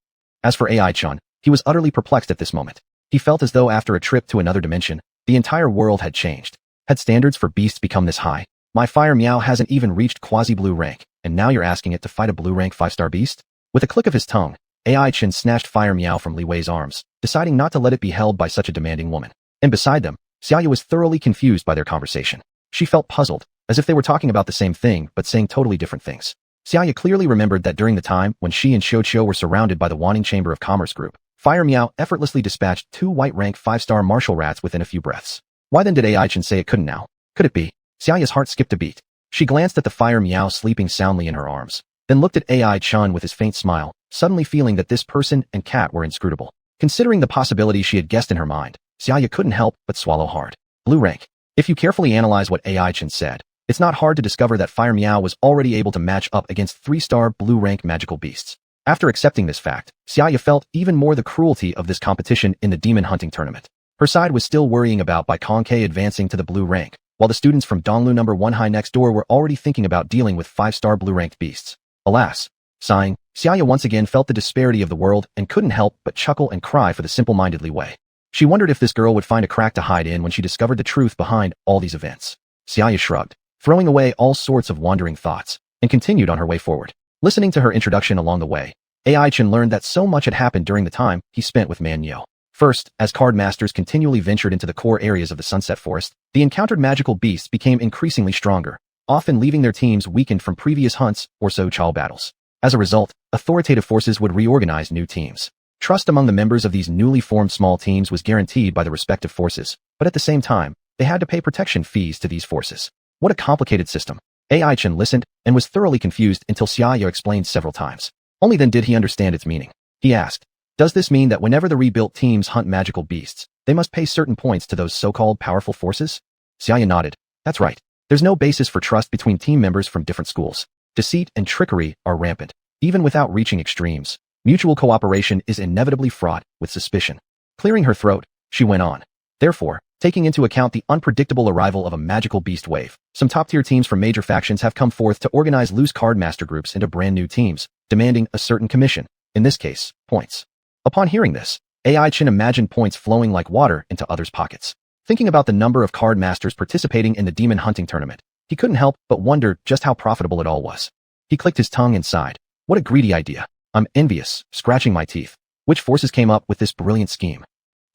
As for AI Chun, he was utterly perplexed at this moment. He felt as though after a trip to another dimension, the entire world had changed. Had standards for beasts become this high? My Fire Meow hasn't even reached quasi-blue rank, and now you're asking it to fight a blue rank 5-star beast? With a click of his tongue, AI Chen snatched Fire Meow from Li Wei's arms, deciding not to let it be held by such a demanding woman. And beside them, Xianxia was thoroughly confused by their conversation. She felt puzzled, as if they were talking about the same thing but saying totally different things. Xianxia clearly remembered that during the time when she and Xiao were surrounded by the Wanning Chamber of Commerce group, Fire Meow effortlessly dispatched 2 white-rank 5-star martial rats within a few breaths. Why then did AI Chen say it couldn't now? Could it be? Xianxia's heart skipped a beat. She glanced at the Fire Meow sleeping soundly in her arms, then looked at AI Chun with his faint smile, suddenly feeling that this person and cat were inscrutable. Considering the possibility she had guessed in her mind, Xianxia couldn't help but swallow hard. Blue rank. If you carefully analyze what AI Chen said, it's not hard to discover that Fire Meow was already able to match up against 3-star blue rank magical beasts. After accepting this fact, Xianxia felt even more the cruelty of this competition in the demon hunting tournament. Her side was still worrying about Bai Kongke advancing to the blue rank, while the students from Donglu number 1 high next door were already thinking about dealing with 5-star blue-ranked beasts. Alas. Sighing, Xianxia once again felt the disparity of the world and couldn't help but chuckle and cry for the simple-mindedly way. She wondered if this girl would find a crack to hide in when she discovered the truth behind all these events. Xianxia shrugged, throwing away all sorts of wandering thoughts, and continued on her way forward. Listening to her introduction along the way, AI Chen learned that so much had happened during the time he spent with Man Yo. First, as card masters continually ventured into the core areas of the Sunset Forest, the encountered magical beasts became increasingly stronger, often leaving their teams weakened from previous hunts or so-chal battles. As a result, authoritative forces would reorganize new teams. Trust among the members of these newly formed small teams was guaranteed by the respective forces, but at the same time, they had to pay protection fees to these forces. What a complicated system. AI Chen listened and was thoroughly confused until Xianxia explained several times. Only then did he understand its meaning. He asked, does this mean that whenever the rebuilt teams hunt magical beasts, they must pay certain points to those so-called powerful forces? Xianxia nodded. That's right. There's no basis for trust between team members from different schools. Deceit and trickery are rampant. Even without reaching extremes, mutual cooperation is inevitably fraught with suspicion. Clearing her throat, she went on. Therefore, taking into account the unpredictable arrival of a magical beast wave, some top-tier teams from major factions have come forth to organize loose card master groups into brand new teams, demanding a certain commission, in this case, points. Upon hearing this, AI Chen imagined points flowing like water into others' pockets. Thinking about the number of card masters participating in the demon hunting tournament, he couldn't help but wonder just how profitable it all was. He clicked his tongue and sighed. What a greedy idea. I'm envious, scratching my teeth. Which forces came up with this brilliant scheme?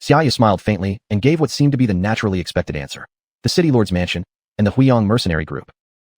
Xianxia smiled faintly and gave what seemed to be the naturally expected answer. The City Lord's Mansion and the Huiyang Mercenary Group.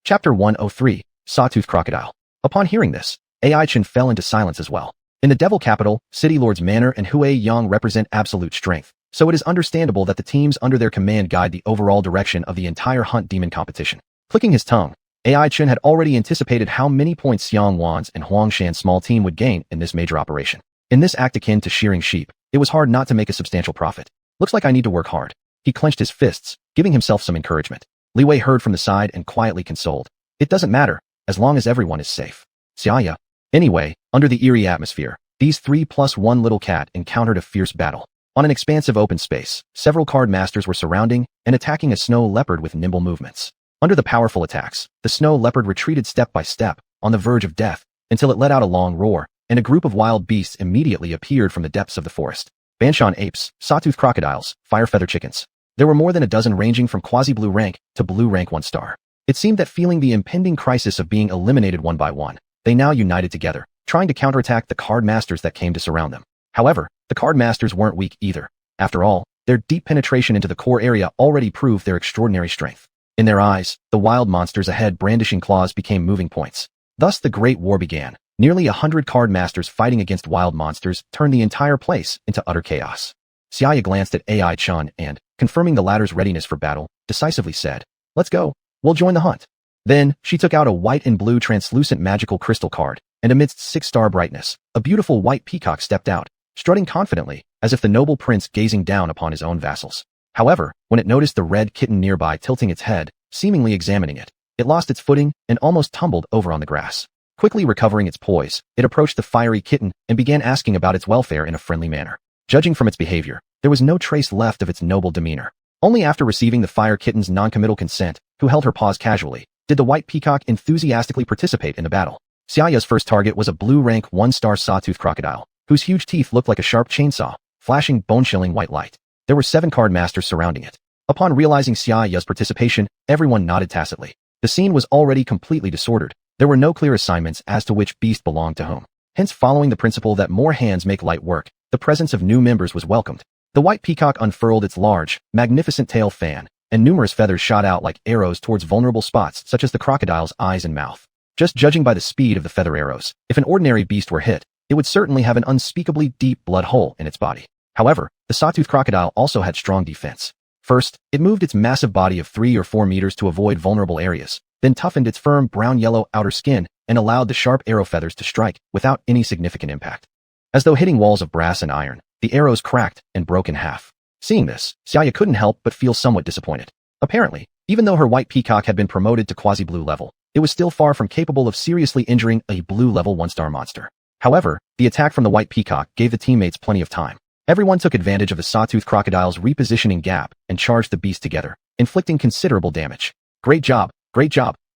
Chapter 103, Sawtooth Crocodile. Upon hearing this, AI Chen fell into silence as well. In the Devil Capital, City Lord's Manor and Huiyang represent absolute strength, so it is understandable that the teams under their command guide the overall direction of the entire hunt demon competition. Clicking his tongue, AI Chen had already anticipated how many points Xianhuan's and Huangshan's small team would gain in this major operation. In this act akin to shearing sheep, it was hard not to make a substantial profit. Looks like I need to work hard. He clenched his fists, giving himself some encouragement. Li Wei heard from the side and quietly consoled. It doesn't matter, as long as everyone is safe. Xianxia. Anyway, under the eerie atmosphere, these 3+1 little cat encountered a fierce battle. On an expansive open space, several card masters were surrounding and attacking a snow leopard with nimble movements. Under the powerful attacks, the snow leopard retreated step by step, on the verge of death, until it let out a long roar, and a group of wild beasts immediately appeared from the depths of the forest. Banshan apes, sawtooth crocodiles, firefeather chickens. There were more than a dozen ranging from quasi-blue rank to blue rank 1 star. It seemed that feeling the impending crisis of being eliminated one by one, they now united together, trying to counterattack the card masters that came to surround them. However, the card masters weren't weak either. After all, their deep penetration into the core area already proved their extraordinary strength. In their eyes, the wild monsters ahead brandishing claws became moving points. Thus the Great War began. Nearly 100 card masters fighting against wild monsters turned the entire place into utter chaos. Xianxia glanced at AI Chen and, confirming the latter's readiness for battle, decisively said, "Let's go. We'll join the hunt." Then, she took out a white and blue translucent magical crystal card, and amidst 6-star brightness, a beautiful white peacock stepped out, strutting confidently, as if the noble prince gazing down upon his own vassals. However, when it noticed the red kitten nearby tilting its head, seemingly examining it, it lost its footing and almost tumbled over on the grass. Quickly recovering its poise, it approached the fiery kitten and began asking about its welfare in a friendly manner. Judging from its behavior, there was no trace left of its noble demeanor. Only after receiving the fire kitten's non-committal consent, who held her paws casually, did the white peacock enthusiastically participate in the battle. Xianxia's first target was a blue rank 1-star sawtooth crocodile, whose huge teeth looked like a sharp chainsaw, flashing bone-chilling white light. There were 7 card masters surrounding it. Upon realizing Xianxia's participation, everyone nodded tacitly. The scene was already completely disordered. There were no clear assignments as to which beast belonged to whom. Hence, following the principle that more hands make light work, the presence of new members was welcomed. The white peacock unfurled its large, magnificent tail fan, and numerous feathers shot out like arrows towards vulnerable spots such as the crocodile's eyes and mouth. Just judging by the speed of the feather arrows, if an ordinary beast were hit, it would certainly have an unspeakably deep blood hole in its body. However, the sawtooth crocodile also had strong defense. First, it moved its massive body of 3 or 4 meters to avoid vulnerable areas, then toughened its firm brown-yellow outer skin and allowed the sharp arrow feathers to strike without any significant impact. As though hitting walls of brass and iron, the arrows cracked and broke in half. Seeing this, Xianxia couldn't help but feel somewhat disappointed. Apparently, even though her white peacock had been promoted to quasi-blue level, it was still far from capable of seriously injuring a blue level 1-star monster. However, the attack from the white peacock gave the teammates plenty of time. Everyone took advantage of the sawtooth crocodile's repositioning gap and charged the beast together, inflicting considerable damage. Great job,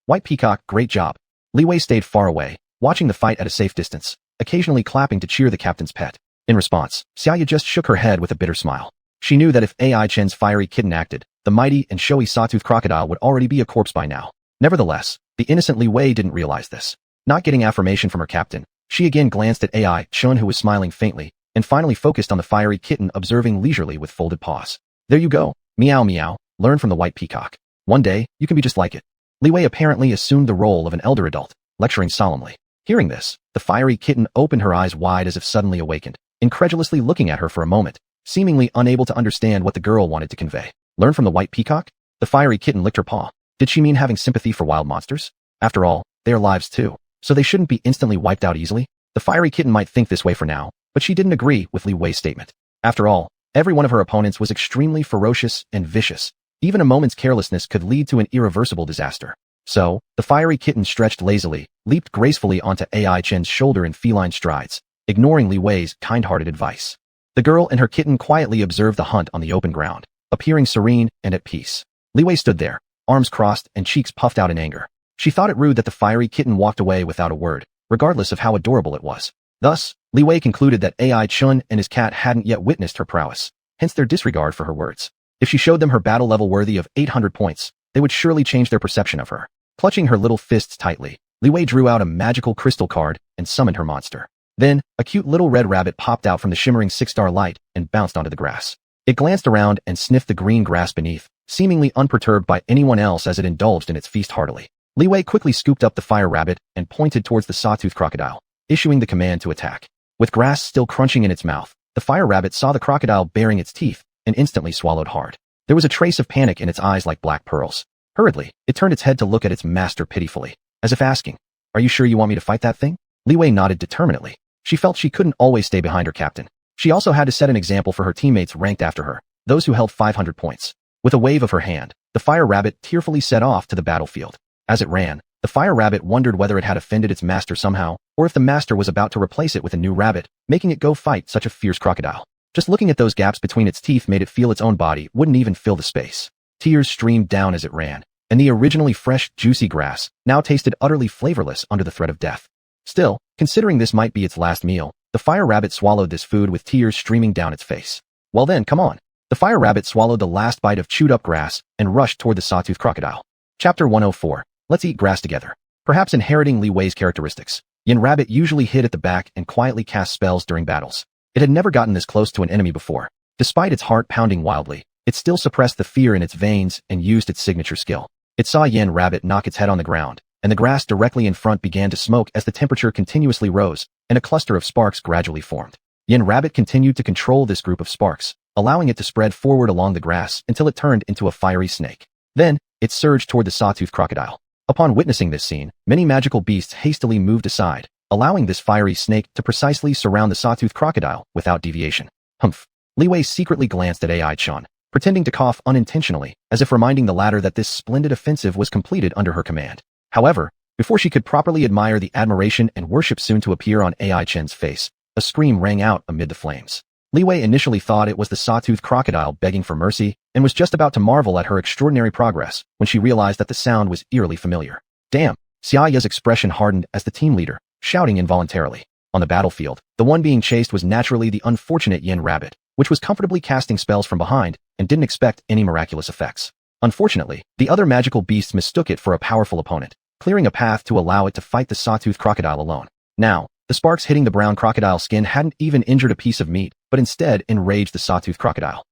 White Peacock, great job. Li Wei stayed far away, watching the fight at a safe distance, occasionally clapping to cheer the captain's pet. In response, Xianxia just shook her head with a bitter smile. She knew that if AI Chen's fiery kitten acted, the mighty and showy sawtooth crocodile would already be a corpse by now. Nevertheless, the innocent Li Wei didn't realize this. Not getting affirmation from her captain, she again glanced at AI Chen, who was smiling faintly, and finally focused on the fiery kitten observing leisurely with folded paws. There you go, meow meow, learn from the White Peacock. One day, you can be just like it. Li Wei apparently assumed the role of an elder adult, lecturing solemnly. Hearing this, the fiery kitten opened her eyes wide as if suddenly awakened, incredulously looking at her for a moment, seemingly unable to understand what the girl wanted to convey. Learn from the White Peacock? The fiery kitten licked her paw. Did she mean having sympathy for wild monsters? After all, they are lives too, so they shouldn't be instantly wiped out easily? The fiery kitten might think this way for now, but she didn't agree with Li Wei's statement. After all, every one of her opponents was extremely ferocious and vicious. Even a moment's carelessness could lead to an irreversible disaster. So, the fiery kitten stretched lazily, leaped gracefully onto AI Chen's shoulder in feline strides, ignoring Li Wei's kind-hearted advice. The girl and her kitten quietly observed the hunt on the open ground, appearing serene and at peace. Li Wei stood there, arms crossed and cheeks puffed out in anger. She thought it rude that the fiery kitten walked away without a word, regardless of how adorable it was. Thus, Li Wei concluded that AI Chen and his cat hadn't yet witnessed her prowess, hence their disregard for her words. If she showed them her battle level worthy of 800 points, they would surely change their perception of her. Clutching her little fists tightly, Li Wei drew out a magical crystal card and summoned her monster. Then, a cute little red rabbit popped out from the shimmering 6-star light and bounced onto the grass. It glanced around and sniffed the green grass beneath, seemingly unperturbed by anyone else as it indulged in its feast heartily. Li Wei quickly scooped up the fire rabbit and pointed towards the sawtooth crocodile, issuing the command to attack. With grass still crunching in its mouth, the fire rabbit saw the crocodile baring its teeth and instantly swallowed hard. There was a trace of panic in its eyes like black pearls. Hurriedly, it turned its head to look at its master pitifully, as if asking, "Are you sure you want me to fight that thing?" Li Wei nodded determinedly. She felt she couldn't always stay behind her captain. She also had to set an example for her teammates ranked after her, those who held 500 points. With a wave of her hand, the fire rabbit tearfully set off to the battlefield. As it ran, the fire rabbit wondered whether it had offended its master somehow, or if the master was about to replace it with a new rabbit, making it go fight such a fierce crocodile. Just looking at those gaps between its teeth made it feel its own body wouldn't even fill the space. Tears streamed down as it ran, and the originally fresh, juicy grass now tasted utterly flavorless under the threat of death. Still, considering this might be its last meal, the fire rabbit swallowed this food with tears streaming down its face. Well then, come on. The fire rabbit swallowed the last bite of chewed-up grass and rushed toward the sawtooth crocodile. Chapter 104. Let's eat grass together. Perhaps inheriting Li Wei's characteristics, Yin Rabbit usually hid at the back and quietly cast spells during battles. It had never gotten this close to an enemy before. Despite its heart pounding wildly, it still suppressed the fear in its veins and used its signature skill. It saw Yin Rabbit knock its head on the ground, and the grass directly in front began to smoke as the temperature continuously rose, and a cluster of sparks gradually formed. Yin Rabbit continued to control this group of sparks, allowing it to spread forward along the grass until it turned into a fiery snake. Then, it surged toward the sawtooth crocodile. Upon witnessing this scene, many magical beasts hastily moved aside, allowing this fiery snake to precisely surround the sawtooth crocodile without deviation. Humph. Li Wei secretly glanced at AI Chan, pretending to cough unintentionally, as if reminding the latter that this splendid offensive was completed under her command. However, before she could properly admire the admiration and worship soon to appear on AI Chen's face, a scream rang out amid the flames. Li Wei initially thought it was the sawtooth crocodile begging for mercy, and was just about to marvel at her extraordinary progress when she realized that the sound was eerily familiar. Damn! Xiaoya's expression hardened as the team leader, shouting involuntarily. On the battlefield, the one being chased was naturally the unfortunate Yin Rabbit, which was comfortably casting spells from behind and didn't expect any miraculous effects. Unfortunately, the other magical beasts mistook it for a powerful opponent, clearing a path to allow it to fight the sawtooth crocodile alone. Now, the sparks hitting the brown crocodile skin hadn't even injured a piece of meat, but instead enraged the sawtooth crocodile.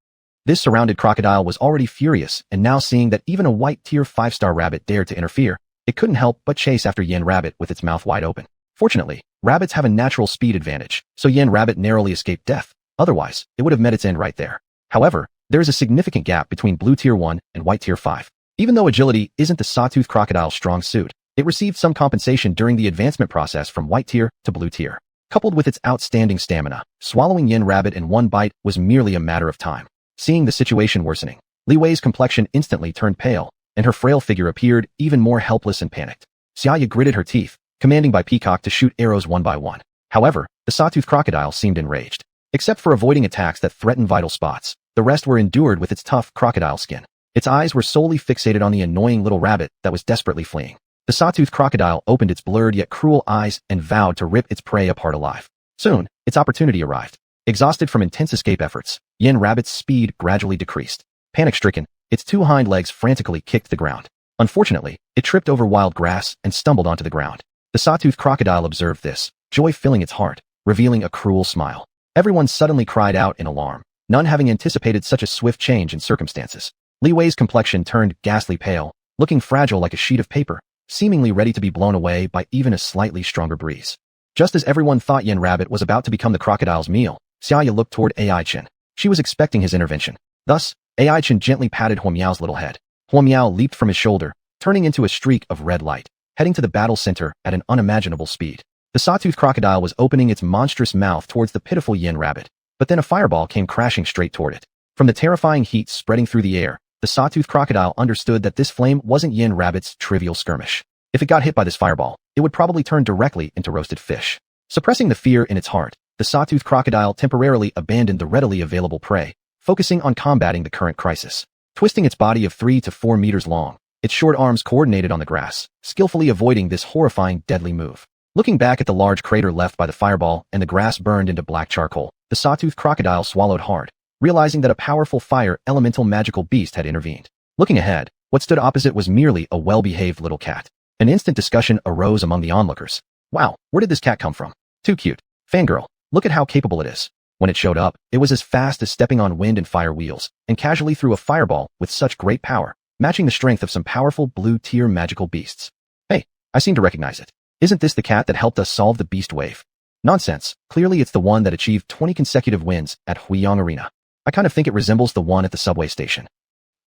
This surrounded crocodile was already furious, and now seeing that even a white tier 5-star rabbit dared to interfere, it couldn't help but chase after Yin Rabbit with its mouth wide open. Fortunately, rabbits have a natural speed advantage, so Yin Rabbit narrowly escaped death. Otherwise, it would have met its end right there. However, there is a significant gap between blue tier 1 and white tier 5. Even though agility isn't the sawtooth crocodile's strong suit, it received some compensation during the advancement process from white tier to blue tier. Coupled with its outstanding stamina, swallowing Yin Rabbit in one bite was merely a matter of time. Seeing the situation worsening, Li Wei's complexion instantly turned pale, and her frail figure appeared even more helpless and panicked. Xiaoya gritted her teeth, commanding by Peacock to shoot arrows one by one. However, the sawtooth crocodile seemed enraged. Except for avoiding attacks that threatened vital spots, the rest were endured with its tough crocodile skin. Its eyes were solely fixated on the annoying little rabbit that was desperately fleeing. The sawtooth crocodile opened its blurred yet cruel eyes and vowed to rip its prey apart alive. Soon, its opportunity arrived. Exhausted from intense escape efforts, Yin Rabbit's speed gradually decreased. Panic-stricken, its two hind legs frantically kicked the ground. Unfortunately, it tripped over wild grass and stumbled onto the ground. The sawtooth crocodile observed this, joy filling its heart, revealing a cruel smile. Everyone suddenly cried out in alarm, none having anticipated such a swift change in circumstances. Li Wei's complexion turned ghastly pale, looking fragile like a sheet of paper, seemingly ready to be blown away by even a slightly stronger breeze. Just as everyone thought Yin Rabbit was about to become the crocodile's meal, Xiaoya looked toward Ai Chen. She was expecting his intervention. Thus, Ai Chen gently patted Huo Miao's little head. Huo Miao leaped from his shoulder, turning into a streak of red light, heading to the battle center at an unimaginable speed. The sawtooth crocodile was opening its monstrous mouth towards the pitiful Yin Rabbit, but then a fireball came crashing straight toward it. From the terrifying heat spreading through the air, the sawtooth crocodile understood that this flame wasn't Yin Rabbit's trivial skirmish. If it got hit by this fireball, it would probably turn directly into roasted fish. Suppressing the fear in its heart, the sawtooth crocodile temporarily abandoned the readily available prey, focusing on combating the current crisis. Twisting its body of 3 to 4 meters long, its short arms coordinated on the grass, skillfully avoiding this horrifying deadly move. Looking back at the large crater left by the fireball and the grass burned into black charcoal, the sawtooth crocodile swallowed hard, realizing that a powerful fire elemental magical beast had intervened. Looking ahead, what stood opposite was merely a well-behaved little cat. An instant discussion arose among the onlookers. Wow, where did this cat come from? Too cute. Fangirl, look at how capable it is. When it showed up, it was as fast as stepping on wind and fire wheels, and casually threw a fireball with such great power, matching the strength of some powerful blue-tier magical beasts. Hey, I seem to recognize it. Isn't this the cat that helped us solve the beast wave? Nonsense, clearly it's the one that achieved 20 consecutive wins at Huiyang Arena. I kind of think it resembles the one at the subway station.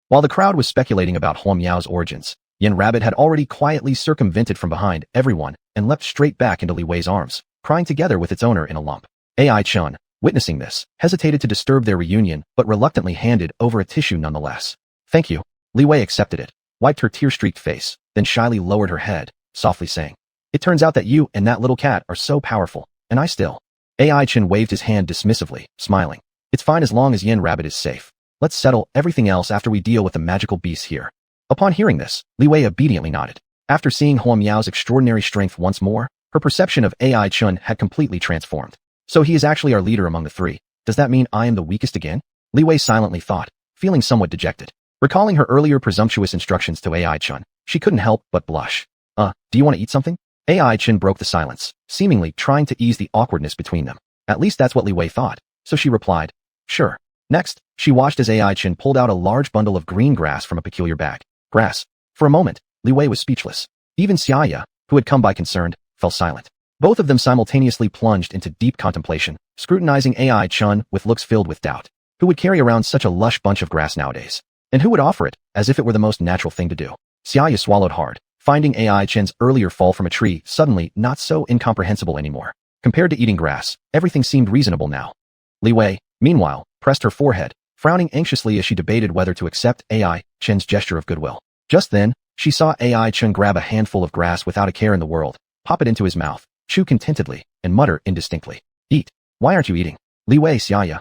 While the crowd was speculating about Huo Miao's origins, Yin Rabbit had already quietly circumvented from behind everyone and leapt straight back into Li Wei's arms, crying together with its owner in a lump. Ai Chen, witnessing this, hesitated to disturb their reunion but reluctantly handed over a tissue nonetheless. Thank you. Li Wei accepted it, wiped her tear-streaked face, then shyly lowered her head, softly saying, "It turns out that you and that little cat are so powerful, and I still." Ai Chen waved his hand dismissively, smiling. "It's fine as long as Yin Rabbit is safe. Let's settle everything else after we deal with the magical beasts here." Upon hearing this, Li Wei obediently nodded. After seeing Huo Miao's extraordinary strength once more, her perception of Ai Chen had completely transformed. So he is actually our leader among the three. Does that mean I am the weakest again? Li Wei silently thought, feeling somewhat dejected. Recalling her earlier presumptuous instructions to Ai Chen, she couldn't help but blush. Do you want to eat something?" Ai Chen broke the silence, seemingly trying to ease the awkwardness between them. At least that's what Li Wei thought, so she replied, "Sure." Next, she watched as Ai Chen pulled out a large bundle of green grass from a peculiar bag. Grass. For a moment, Li Wei was speechless. Even Xiaoya, who had come by concerned, fell silent. Both of them simultaneously plunged into deep contemplation, scrutinizing Ai Chen with looks filled with doubt. Who would carry around such a lush bunch of grass nowadays? And who would offer it, as if it were the most natural thing to do? Xiaoya swallowed hard, finding Ai Chen's earlier fall from a tree suddenly not so incomprehensible anymore. Compared to eating grass, everything seemed reasonable now. Li Wei, meanwhile, pressed her forehead, frowning anxiously as she debated whether to accept Ai Chen's gesture of goodwill. Just then, she saw Ai Chen grab a handful of grass without a care in the world, pop it into his mouth, chew contentedly, and mutter indistinctly, "Eat. Why aren't you eating?" Li Wei, Xiaoya.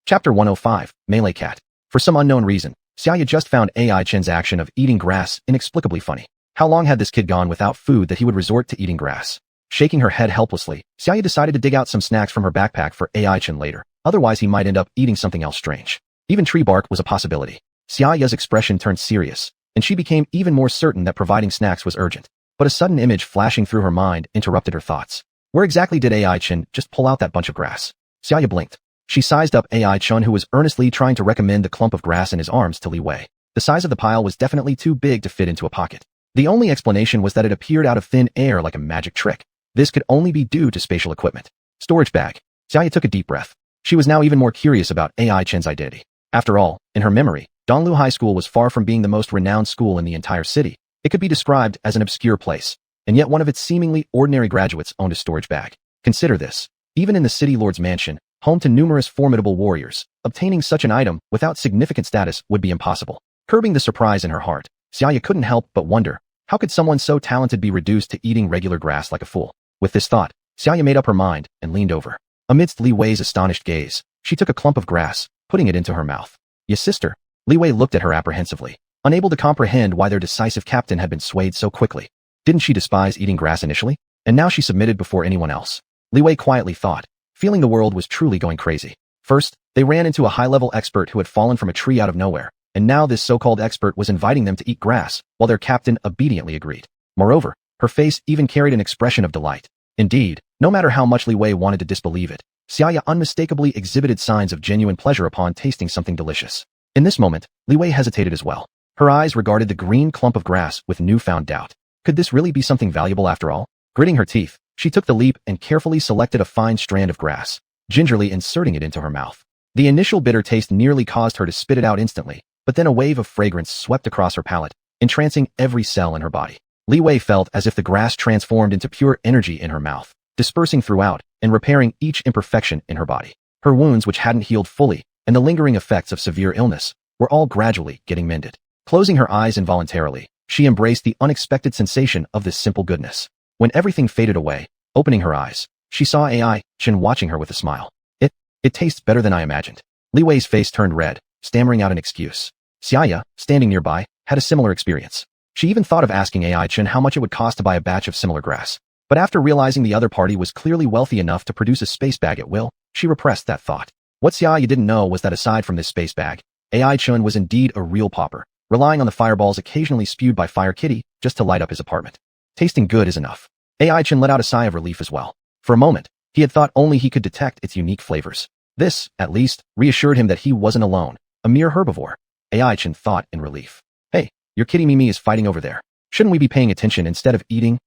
Chapter 105, Melee Cat. For some unknown reason, Xiaoya just found Ai Chen's action of eating grass inexplicably funny. How long had this kid gone without food that he would resort to eating grass? Shaking her head helplessly, Xiaoya decided to dig out some snacks from her backpack for Ai Chen later, otherwise he might end up eating something else strange. Even tree bark was a possibility. Xiaoya's expression turned serious, and she became even more certain that providing snacks was urgent. But a sudden image flashing through her mind interrupted her thoughts. Where exactly did Ai Chen just pull out that bunch of grass? Xiaoya blinked. She sized up Ai Chen, who was earnestly trying to recommend the clump of grass in his arms to Li Wei. The size of the pile was definitely too big to fit into a pocket. The only explanation was that it appeared out of thin air like a magic trick. This could only be due to spatial equipment. Storage bag. Xiaoya took a deep breath. She was now even more curious about Ai Chen's identity. After all, in her memory, Donglu High School was far from being the most renowned school in the entire city. It could be described as an obscure place, and yet one of its seemingly ordinary graduates owned a storage bag. Consider this. Even in the city lord's mansion, home to numerous formidable warriors, obtaining such an item without significant status would be impossible. Curbing the surprise in her heart, Xiaoya couldn't help but wonder, how could someone so talented be reduced to eating regular grass like a fool? With this thought, Xiaoya made up her mind and leaned over. Amidst Li Wei's astonished gaze, she took a clump of grass, putting it into her mouth. "Yes, sister." Li Wei looked at her apprehensively, unable to comprehend why their decisive captain had been swayed so quickly. Didn't she despise eating grass initially? And now she submitted before anyone else. Li Wei quietly thought, feeling the world was truly going crazy. First, they ran into a high-level expert who had fallen from a tree out of nowhere, and now this so-called expert was inviting them to eat grass, while their captain obediently agreed. Moreover, her face even carried an expression of delight. Indeed, no matter how much Li Wei wanted to disbelieve it, Xianxia unmistakably exhibited signs of genuine pleasure upon tasting something delicious. In this moment, Li Wei hesitated as well. Her eyes regarded the green clump of grass with newfound doubt. Could this really be something valuable after all? Gritting her teeth, she took the leap and carefully selected a fine strand of grass, gingerly inserting it into her mouth. The initial bitter taste nearly caused her to spit it out instantly, but then a wave of fragrance swept across her palate, entrancing every cell in her body. Li Wei felt as if the grass transformed into pure energy in her mouth, dispersing throughout and repairing each imperfection in her body. Her wounds, which hadn't healed fully, and the lingering effects of severe illness, were all gradually getting mended. Closing her eyes involuntarily, she embraced the unexpected sensation of this simple goodness. When everything faded away, opening her eyes, she saw Ai-Chen watching her with a smile. It tastes better than I imagined. Li Wei's face turned red, stammering out an excuse. Xianxia, standing nearby, had a similar experience. She even thought of asking Ai-Chen how much it would cost to buy a batch of similar grass. But after realizing the other party was clearly wealthy enough to produce a space bag at will, she repressed that thought. What Xianxia didn't know was that aside from this space bag, Ai-Chen was indeed a real pauper, relying on the fireballs occasionally spewed by Fire Kitty just to light up his apartment. Tasting good is enough. Ai-Chen let out a sigh of relief as well. For a moment, he had thought only he could detect its unique flavors. This, at least, reassured him that he wasn't alone, a mere herbivore. Ai-Chen thought in relief. Hey, your kitty Mimi is fighting over there. Shouldn't we be paying attention instead of eating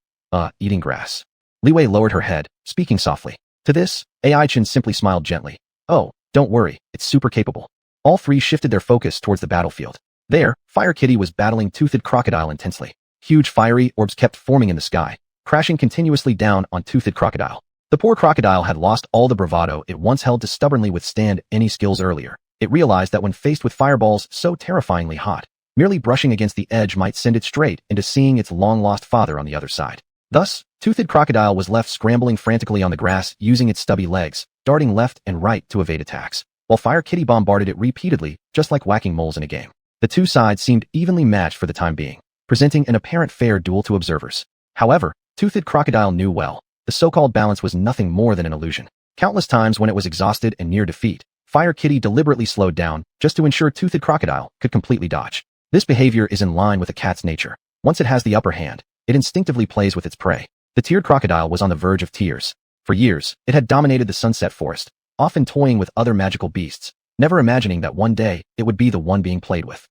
grass? Li Wei lowered her head, speaking softly. To this, Ai-Chen simply smiled gently. Oh, don't worry, it's super capable. All three shifted their focus towards the battlefield. There, Fire Kitty was battling Toothed Crocodile intensely. Huge fiery orbs kept forming in the sky, crashing continuously down on Toothed Crocodile. The poor crocodile had lost all the bravado it once held to stubbornly withstand any skills earlier. It realized that when faced with fireballs so terrifyingly hot, merely brushing against the edge might send it straight into seeing its long-lost father on the other side. Thus, Toothed Crocodile was left scrambling frantically on the grass, using its stubby legs, darting left and right to evade attacks, while Fire Kitty bombarded it repeatedly, just like whacking moles in a game. The two sides seemed evenly matched for the time being, presenting an apparent fair duel to observers. However, Toothed Crocodile knew well, the so-called balance was nothing more than an illusion. Countless times when it was exhausted and near defeat, Fire Kitty deliberately slowed down just to ensure Toothed Crocodile could completely dodge. This behavior is in line with a cat's nature. Once it has the upper hand, it instinctively plays with its prey. The tiered crocodile was on the verge of tears. For years, it had dominated the sunset forest, often toying with other magical beasts, never imagining that one day it would be the one being played with.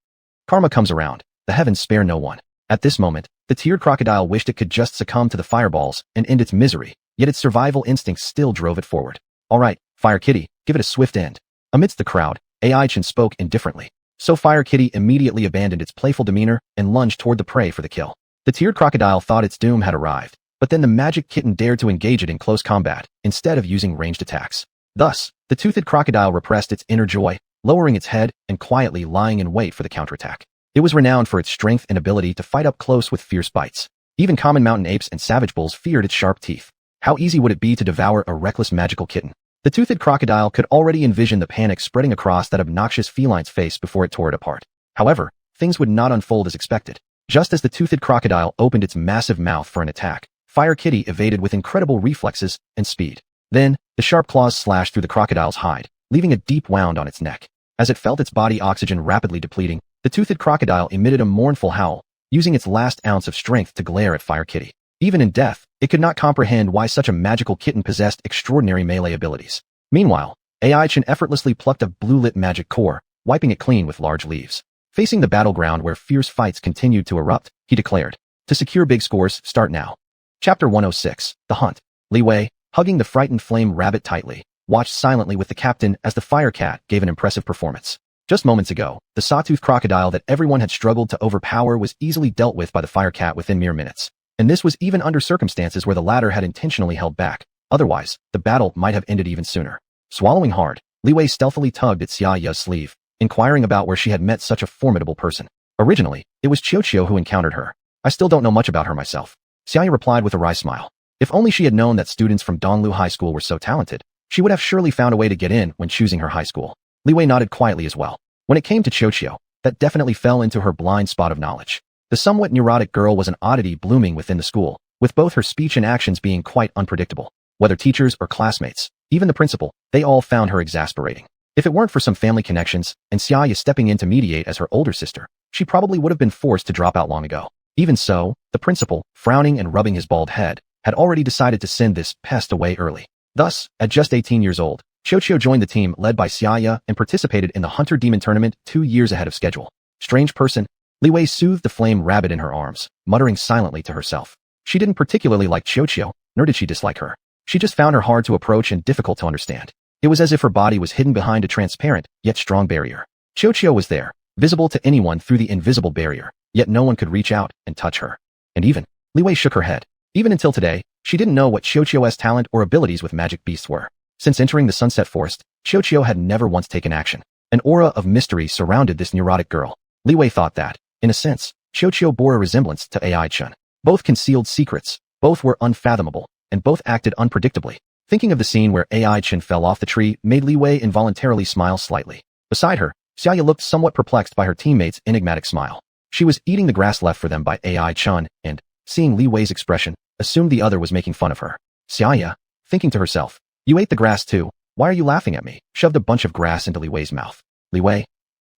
Karma comes around. The heavens spare no one. At this moment, the tiered crocodile wished it could just succumb to the fireballs and end its misery, yet its survival instincts still drove it forward. All right, Fire Kitty, give it a swift end. Amidst the crowd, Ai-Chen spoke indifferently. So Fire Kitty immediately abandoned its playful demeanor and lunged toward the prey for the kill. The tiered crocodile thought its doom had arrived, but then the magic kitten dared to engage it in close combat, instead of using ranged attacks. Thus, the Toothed Crocodile repressed its inner joy, lowering its head and quietly lying in wait for the counterattack. It was renowned for its strength and ability to fight up close with fierce bites. Even common mountain apes and savage bulls feared its sharp teeth. How easy would it be to devour a reckless magical kitten? The Toothed Crocodile could already envision the panic spreading across that obnoxious feline's face before it tore it apart. However, things would not unfold as expected. Just as the Toothed Crocodile opened its massive mouth for an attack, Fire Kitty evaded with incredible reflexes and speed. Then, the sharp claws slashed through the crocodile's hide, leaving a deep wound on its neck. As it felt its body oxygen rapidly depleting, the Toothed Crocodile emitted a mournful howl, using its last ounce of strength to glare at Fire Kitty. Even in death, it could not comprehend why such a magical kitten possessed extraordinary melee abilities. Meanwhile, Ai-Chen effortlessly plucked a blue-lit magic core, wiping it clean with large leaves. Facing the battleground where fierce fights continued to erupt, he declared, "To secure big scores, start now." Chapter 106, The Hunt. Li Wei, hugging the frightened flame rabbit tightly, watched silently with the captain as the fire cat gave an impressive performance. Just moments ago, the sawtooth crocodile that everyone had struggled to overpower was easily dealt with by the fire cat within mere minutes. And this was even under circumstances where the latter had intentionally held back. Otherwise, the battle might have ended even sooner. Swallowing hard, Li Wei stealthily tugged at Xiaoya's sleeve, inquiring about where she had met such a formidable person. Originally, it was Qiuqiu who encountered her. I still don't know much about her myself. Xiaoya replied with a wry smile. If only she had known that students from Donglu High School were so talented, she would have surely found a way to get in when choosing her high school. Li Wei nodded quietly as well. When it came to Qiuqiu, that definitely fell into her blind spot of knowledge. The somewhat neurotic girl was an oddity blooming within the school, with both her speech and actions being quite unpredictable. Whether teachers or classmates, even the principal, they all found her exasperating. If it weren't for some family connections and Xianxia stepping in to mediate as her older sister, she probably would have been forced to drop out long ago. Even so, the principal, frowning and rubbing his bald head, had already decided to send this pest away early. Thus, at just 18 years old, Xianxia joined the team led by Xianxia and participated in the Hunter Demon Tournament 2 years ahead of schedule. Strange person, Li Wei soothed the flame rabbit in her arms, muttering silently to herself. She didn't particularly like Xianxia, nor did she dislike her. She just found her hard to approach and difficult to understand. It was as if her body was hidden behind a transparent, yet strong barrier. Xianxia was there, visible to anyone through the invisible barrier, yet no one could reach out and touch her. And even, Li Wei shook her head. Even until today, she didn't know what Xianxia's talent or abilities with magic beasts were. Since entering the Sunset Forest, Xianxia had never once taken action. An aura of mystery surrounded this neurotic girl. Li Wei thought that, in a sense, Xianxia bore a resemblance to AI-Chun. Both concealed secrets, both were unfathomable, and both acted unpredictably. Thinking of the scene where AI-Chun fell off the tree made Li Wei involuntarily smile slightly. Beside her, Xianxia looked somewhat perplexed by her teammate's enigmatic smile. She was eating the grass left for them by AI-Chun and, seeing Li Wei's expression, assumed the other was making fun of her. Xianxia, thinking to herself, "You ate the grass too, why are you laughing at me?" shoved a bunch of grass into Li Wei's mouth. Li Wei.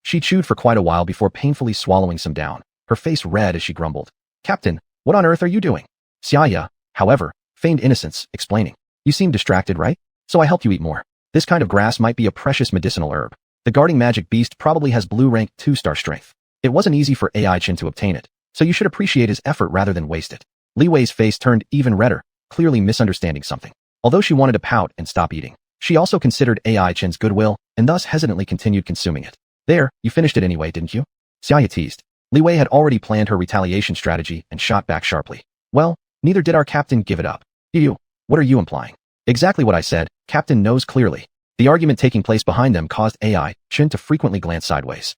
She chewed for quite a while before painfully swallowing some down, her face red as she grumbled. "Captain, what on earth are you doing?" Xianxia, however, feigned innocence, explaining. "You seem distracted, right? So I helped you eat more. This kind of grass might be a precious medicinal herb. The guarding magic beast probably has blue rank 2-star strength. It wasn't easy for AI-Chin to obtain it, so you should appreciate his effort rather than waste it." Li Wei's face turned even redder, clearly misunderstanding something. Although she wanted to pout and stop eating, she also considered AI-Chin's goodwill and thus hesitantly continued consuming it. "There, you finished it anyway, didn't you?" Xianxia teased. Li Wei had already planned her retaliation strategy and shot back sharply. "Well, neither did our captain give it up. You. What are you implying?" "Exactly what I said, Captain knows clearly." The argument taking place behind them caused AI-Chin to frequently glance sideways.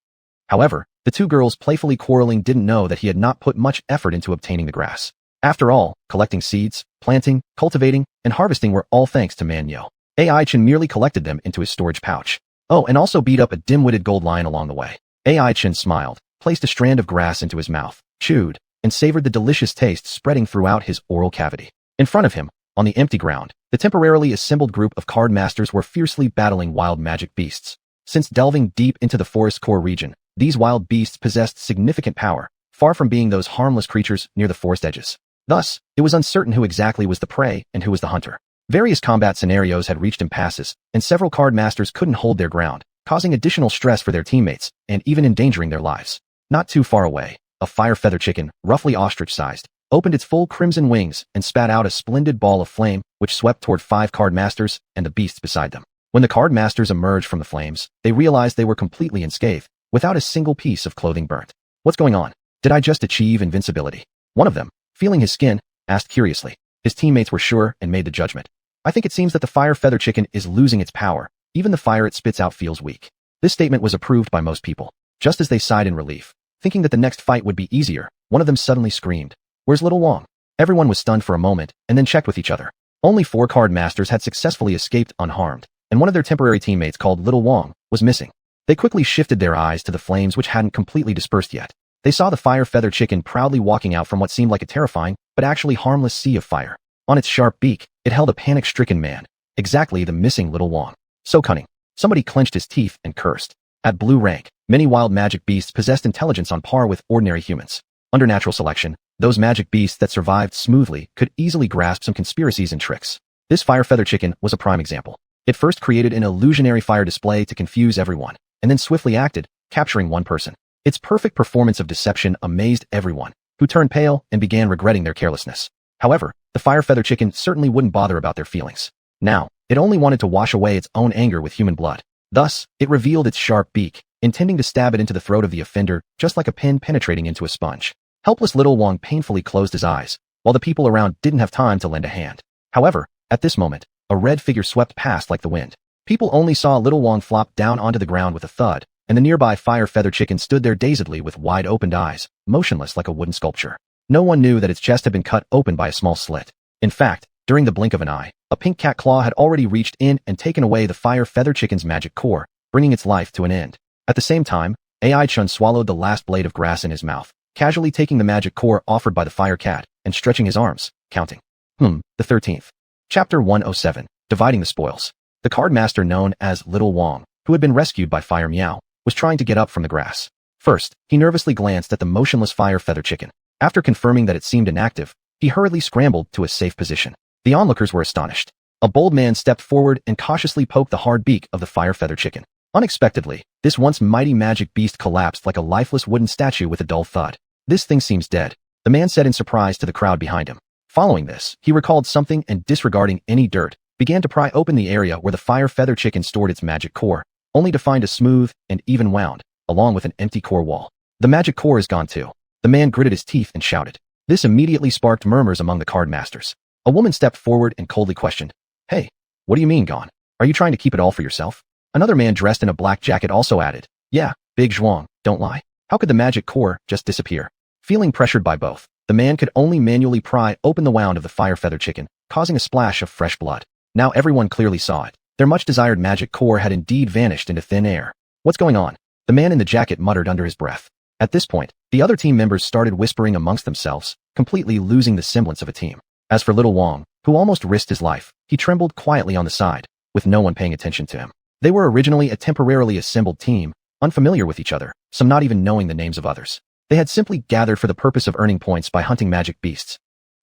However, the two girls playfully quarreling didn't know that he had not put much effort into obtaining the grass. After all, collecting seeds, planting, cultivating, and harvesting were all thanks to Man Yo. AI-Chin merely collected them into his storage pouch. Oh, and also beat up a dim-witted gold lion along the way. AI-Chin smiled, placed a strand of grass into his mouth, chewed, and savored the delicious taste spreading throughout his oral cavity. In front of him, on the empty ground, the temporarily assembled group of card masters were fiercely battling wild magic beasts. Since delving deep into the forest core region, these wild beasts possessed significant power, far from being those harmless creatures near the forest edges. Thus, it was uncertain who exactly was the prey and who was the hunter. Various combat scenarios had reached impasses, and several card masters couldn't hold their ground, causing additional stress for their teammates and even endangering their lives. Not too far away, a fire feather chicken, roughly ostrich-sized, opened its full crimson wings and spat out a splendid ball of flame which swept toward 5 card masters and the beasts beside them. When the card masters emerged from the flames, they realized they were completely unscathed, without a single piece of clothing burnt. "What's going on? Did I just achieve invincibility?" One of them, feeling his skin, asked curiously. His teammates were sure and made the judgment. "I think it seems that the fire feather chicken is losing its power. Even the fire it spits out feels weak." This statement was approved by most people. Just as they sighed in relief, thinking that the next fight would be easier, one of them suddenly screamed, "Where's Little Wong?" Everyone was stunned for a moment and then checked with each other. Only 4 card masters had successfully escaped unharmed, and one of their temporary teammates called Little Wong was missing. They quickly shifted their eyes to the flames which hadn't completely dispersed yet. They saw the fire feather chicken proudly walking out from what seemed like a terrifying, but actually harmless sea of fire. On its sharp beak, it held a panic-stricken man. Exactly the missing Little Wong. So cunning. Somebody clenched his teeth and cursed. At blue rank, many wild magic beasts possessed intelligence on par with ordinary humans. Under natural selection, those magic beasts that survived smoothly could easily grasp some conspiracies and tricks. This fire feather chicken was a prime example. It first created an illusionary fire display to confuse everyone, and then swiftly acted, capturing one person. Its perfect performance of deception amazed everyone, who turned pale and began regretting their carelessness. However, the fire feather chicken certainly wouldn't bother about their feelings. Now, it only wanted to wash away its own anger with human blood. Thus, it revealed its sharp beak, intending to stab it into the throat of the offender, just like a pin penetrating into a sponge. Helpless Little Wong painfully closed his eyes, while the people around didn't have time to lend a hand. However, at this moment, a red figure swept past like the wind. People only saw Little Wong flop down onto the ground with a thud, and the nearby fire feather chicken stood there dazedly with wide-opened eyes, motionless like a wooden sculpture. No one knew that its chest had been cut open by a small slit. In fact, during the blink of an eye, a pink cat claw had already reached in and taken away the fire feather chicken's magic core, bringing its life to an end. At the same time, AI Chun swallowed the last blade of grass in his mouth, casually taking the magic core offered by the fire cat and stretching his arms, counting. The 13th. Chapter 107, Dividing the Spoils. The card master known as Little Wong, who had been rescued by Fire Meow, was trying to get up from the grass. First, he nervously glanced at the motionless fire feather chicken. After confirming that it seemed inactive, he hurriedly scrambled to a safe position. The onlookers were astonished. A bold man stepped forward and cautiously poked the hard beak of the fire feather chicken. Unexpectedly, this once mighty magic beast collapsed like a lifeless wooden statue with a dull thud. This thing seems dead, the man said in surprise to the crowd behind him. Following this, he recalled something and disregarding any dirt, began to pry open the area where the fire feather chicken stored its magic core, only to find a smooth and even wound, along with an empty core wall. The magic core is gone too. The man gritted his teeth and shouted. This immediately sparked murmurs among the card masters. A woman stepped forward and coldly questioned, "Hey, what do you mean gone? Are you trying to keep it all for yourself?" Another man dressed in a black jacket also added, "Yeah, Big Zhuang, don't lie. How could the magic core just disappear?" Feeling pressured by both, the man could only manually pry open the wound of the fire feather chicken, causing a splash of fresh blood. Now everyone clearly saw it. Their much-desired magic core had indeed vanished into thin air. "What's going on?" The man in the jacket muttered under his breath. At this point, the other team members started whispering amongst themselves, completely losing the semblance of a team. As for Little Wong, who almost risked his life, he trembled quietly on the side, with no one paying attention to him. They were originally a temporarily assembled team, unfamiliar with each other, some not even knowing the names of others. They had simply gathered for the purpose of earning points by hunting magic beasts.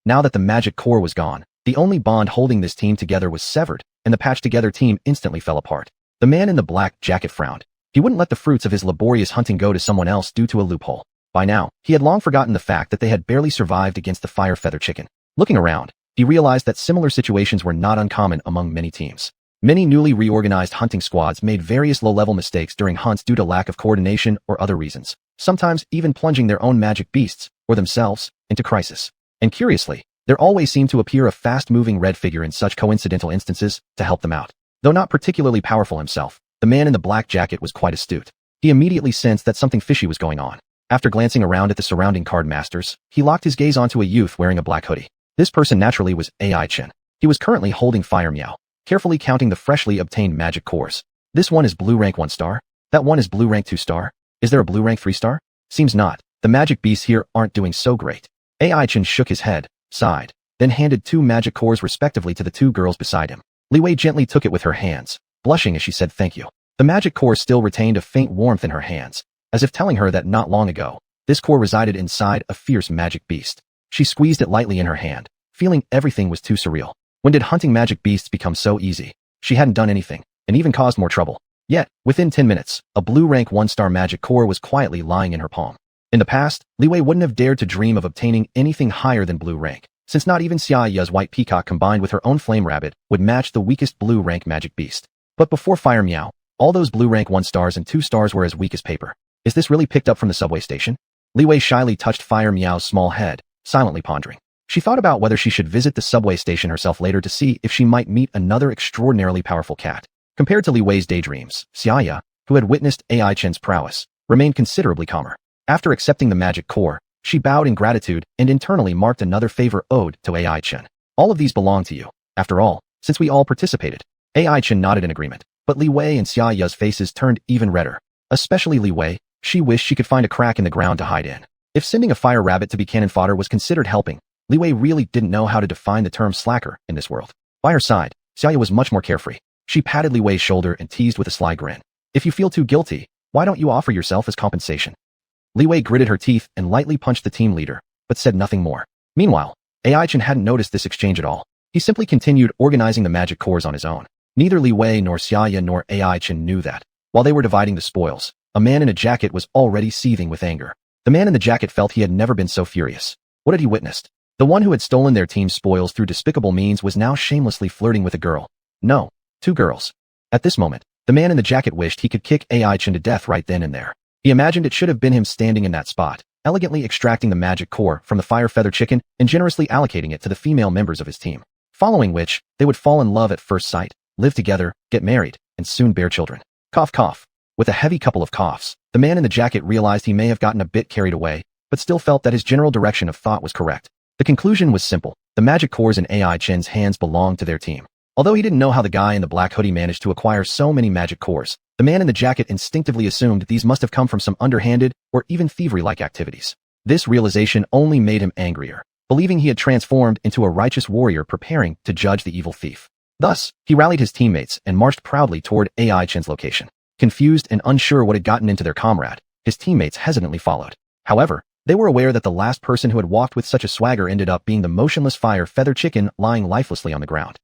Now that the magic core was gone, the only bond holding this team together was severed, and the patched-together team instantly fell apart. The man in the black jacket frowned. He wouldn't let the fruits of his laborious hunting go to someone else due to a loophole. By now, he had long forgotten the fact that they had barely survived against the fire feather chicken. Looking around, he realized that similar situations were not uncommon among many teams. Many newly reorganized hunting squads made various low-level mistakes during hunts due to lack of coordination or other reasons, sometimes even plunging their own magic beasts, or themselves, into crisis. And curiously, there always seemed to appear a fast-moving red figure in such coincidental instances to help them out. Though not particularly powerful himself, the man in the black jacket was quite astute. He immediately sensed that something fishy was going on. After glancing around at the surrounding card masters, he locked his gaze onto a youth wearing a black hoodie. This person naturally was AI Chen. He was currently holding Fire Meow, carefully counting the freshly obtained magic cores. This one is blue rank 1 star. That one is blue rank 2 star. Is there a blue rank 3 star? Seems not. The magic beasts here aren't doing so great. AI Chen shook his head, sighed, then handed 2 magic cores respectively to the 2 girls beside him. Li Wei gently took it with her hands, blushing as she said thank you. The magic core still retained a faint warmth in her hands, as if telling her that not long ago, this core resided inside a fierce magic beast. She squeezed it lightly in her hand, feeling everything was too surreal. When did hunting magic beasts become so easy? She hadn't done anything, and even caused more trouble. Yet, within 10 minutes, a blue rank 1-star magic core was quietly lying in her palm. In the past, Li Wei wouldn't have dared to dream of obtaining anything higher than blue rank, since not even Xiaya's white peacock combined with her own flame rabbit would match the weakest blue rank magic beast. But before Fire Meow, all those blue rank 1 stars and 2 stars were as weak as paper. Is this really picked up from the subway station? Li Wei shyly touched Fire Meow's small head, silently pondering. She thought about whether she should visit the subway station herself later to see if she might meet another extraordinarily powerful cat. Compared to Li Wei's daydreams, Xiaya, who had witnessed AI Chen's prowess, remained considerably calmer. After accepting the magic core, she bowed in gratitude and internally marked another favor owed to AI Chen. All of these belong to you. After all, since we all participated. AI Chen nodded in agreement, but Li Wei and Xiaya's faces turned even redder. Especially Li Wei, she wished she could find a crack in the ground to hide in. If sending a fire rabbit to be cannon fodder was considered helping, Li Wei really didn't know how to define the term slacker in this world. By her side, Xiaya was much more carefree. She patted Li Wei's shoulder and teased with a sly grin. If you feel too guilty, why don't you offer yourself as compensation? Li Wei gritted her teeth and lightly punched the team leader, but said nothing more. Meanwhile, AI Chen hadn't noticed this exchange at all. He simply continued organizing the magic cores on his own. Neither Li Wei nor Xiaya nor AI Chen knew that. While they were dividing the spoils, a man in a jacket was already seething with anger. The man in the jacket felt he had never been so furious. What had he witnessed? The one who had stolen their team's spoils through despicable means was now shamelessly flirting with a girl. No, 2 girls. At this moment, the man in the jacket wished he could kick AI Chen to death right then and there. He imagined it should have been him standing in that spot, elegantly extracting the magic core from the fire feather chicken and generously allocating it to the female members of his team. Following which, they would fall in love at first sight, live together, get married, and soon bear children. Cough cough. With a heavy couple of coughs, the man in the jacket realized he may have gotten a bit carried away, but still felt that his general direction of thought was correct. The conclusion was simple. The magic cores in AI Chen's hands belonged to their team. Although he didn't know how the guy in the black hoodie managed to acquire so many magic cores, The man in the jacket instinctively assumed these must have come from some underhanded or even thievery-like activities. This realization only made him angrier, believing he had transformed into a righteous warrior preparing to judge the evil thief. Thus, he rallied his teammates and marched proudly toward AI Chen's location. Confused and unsure what had gotten into their comrade, his teammates hesitantly followed. However, they were aware that the last person who had walked with such a swagger ended up being the motionless fire feather chicken lying lifelessly on the ground.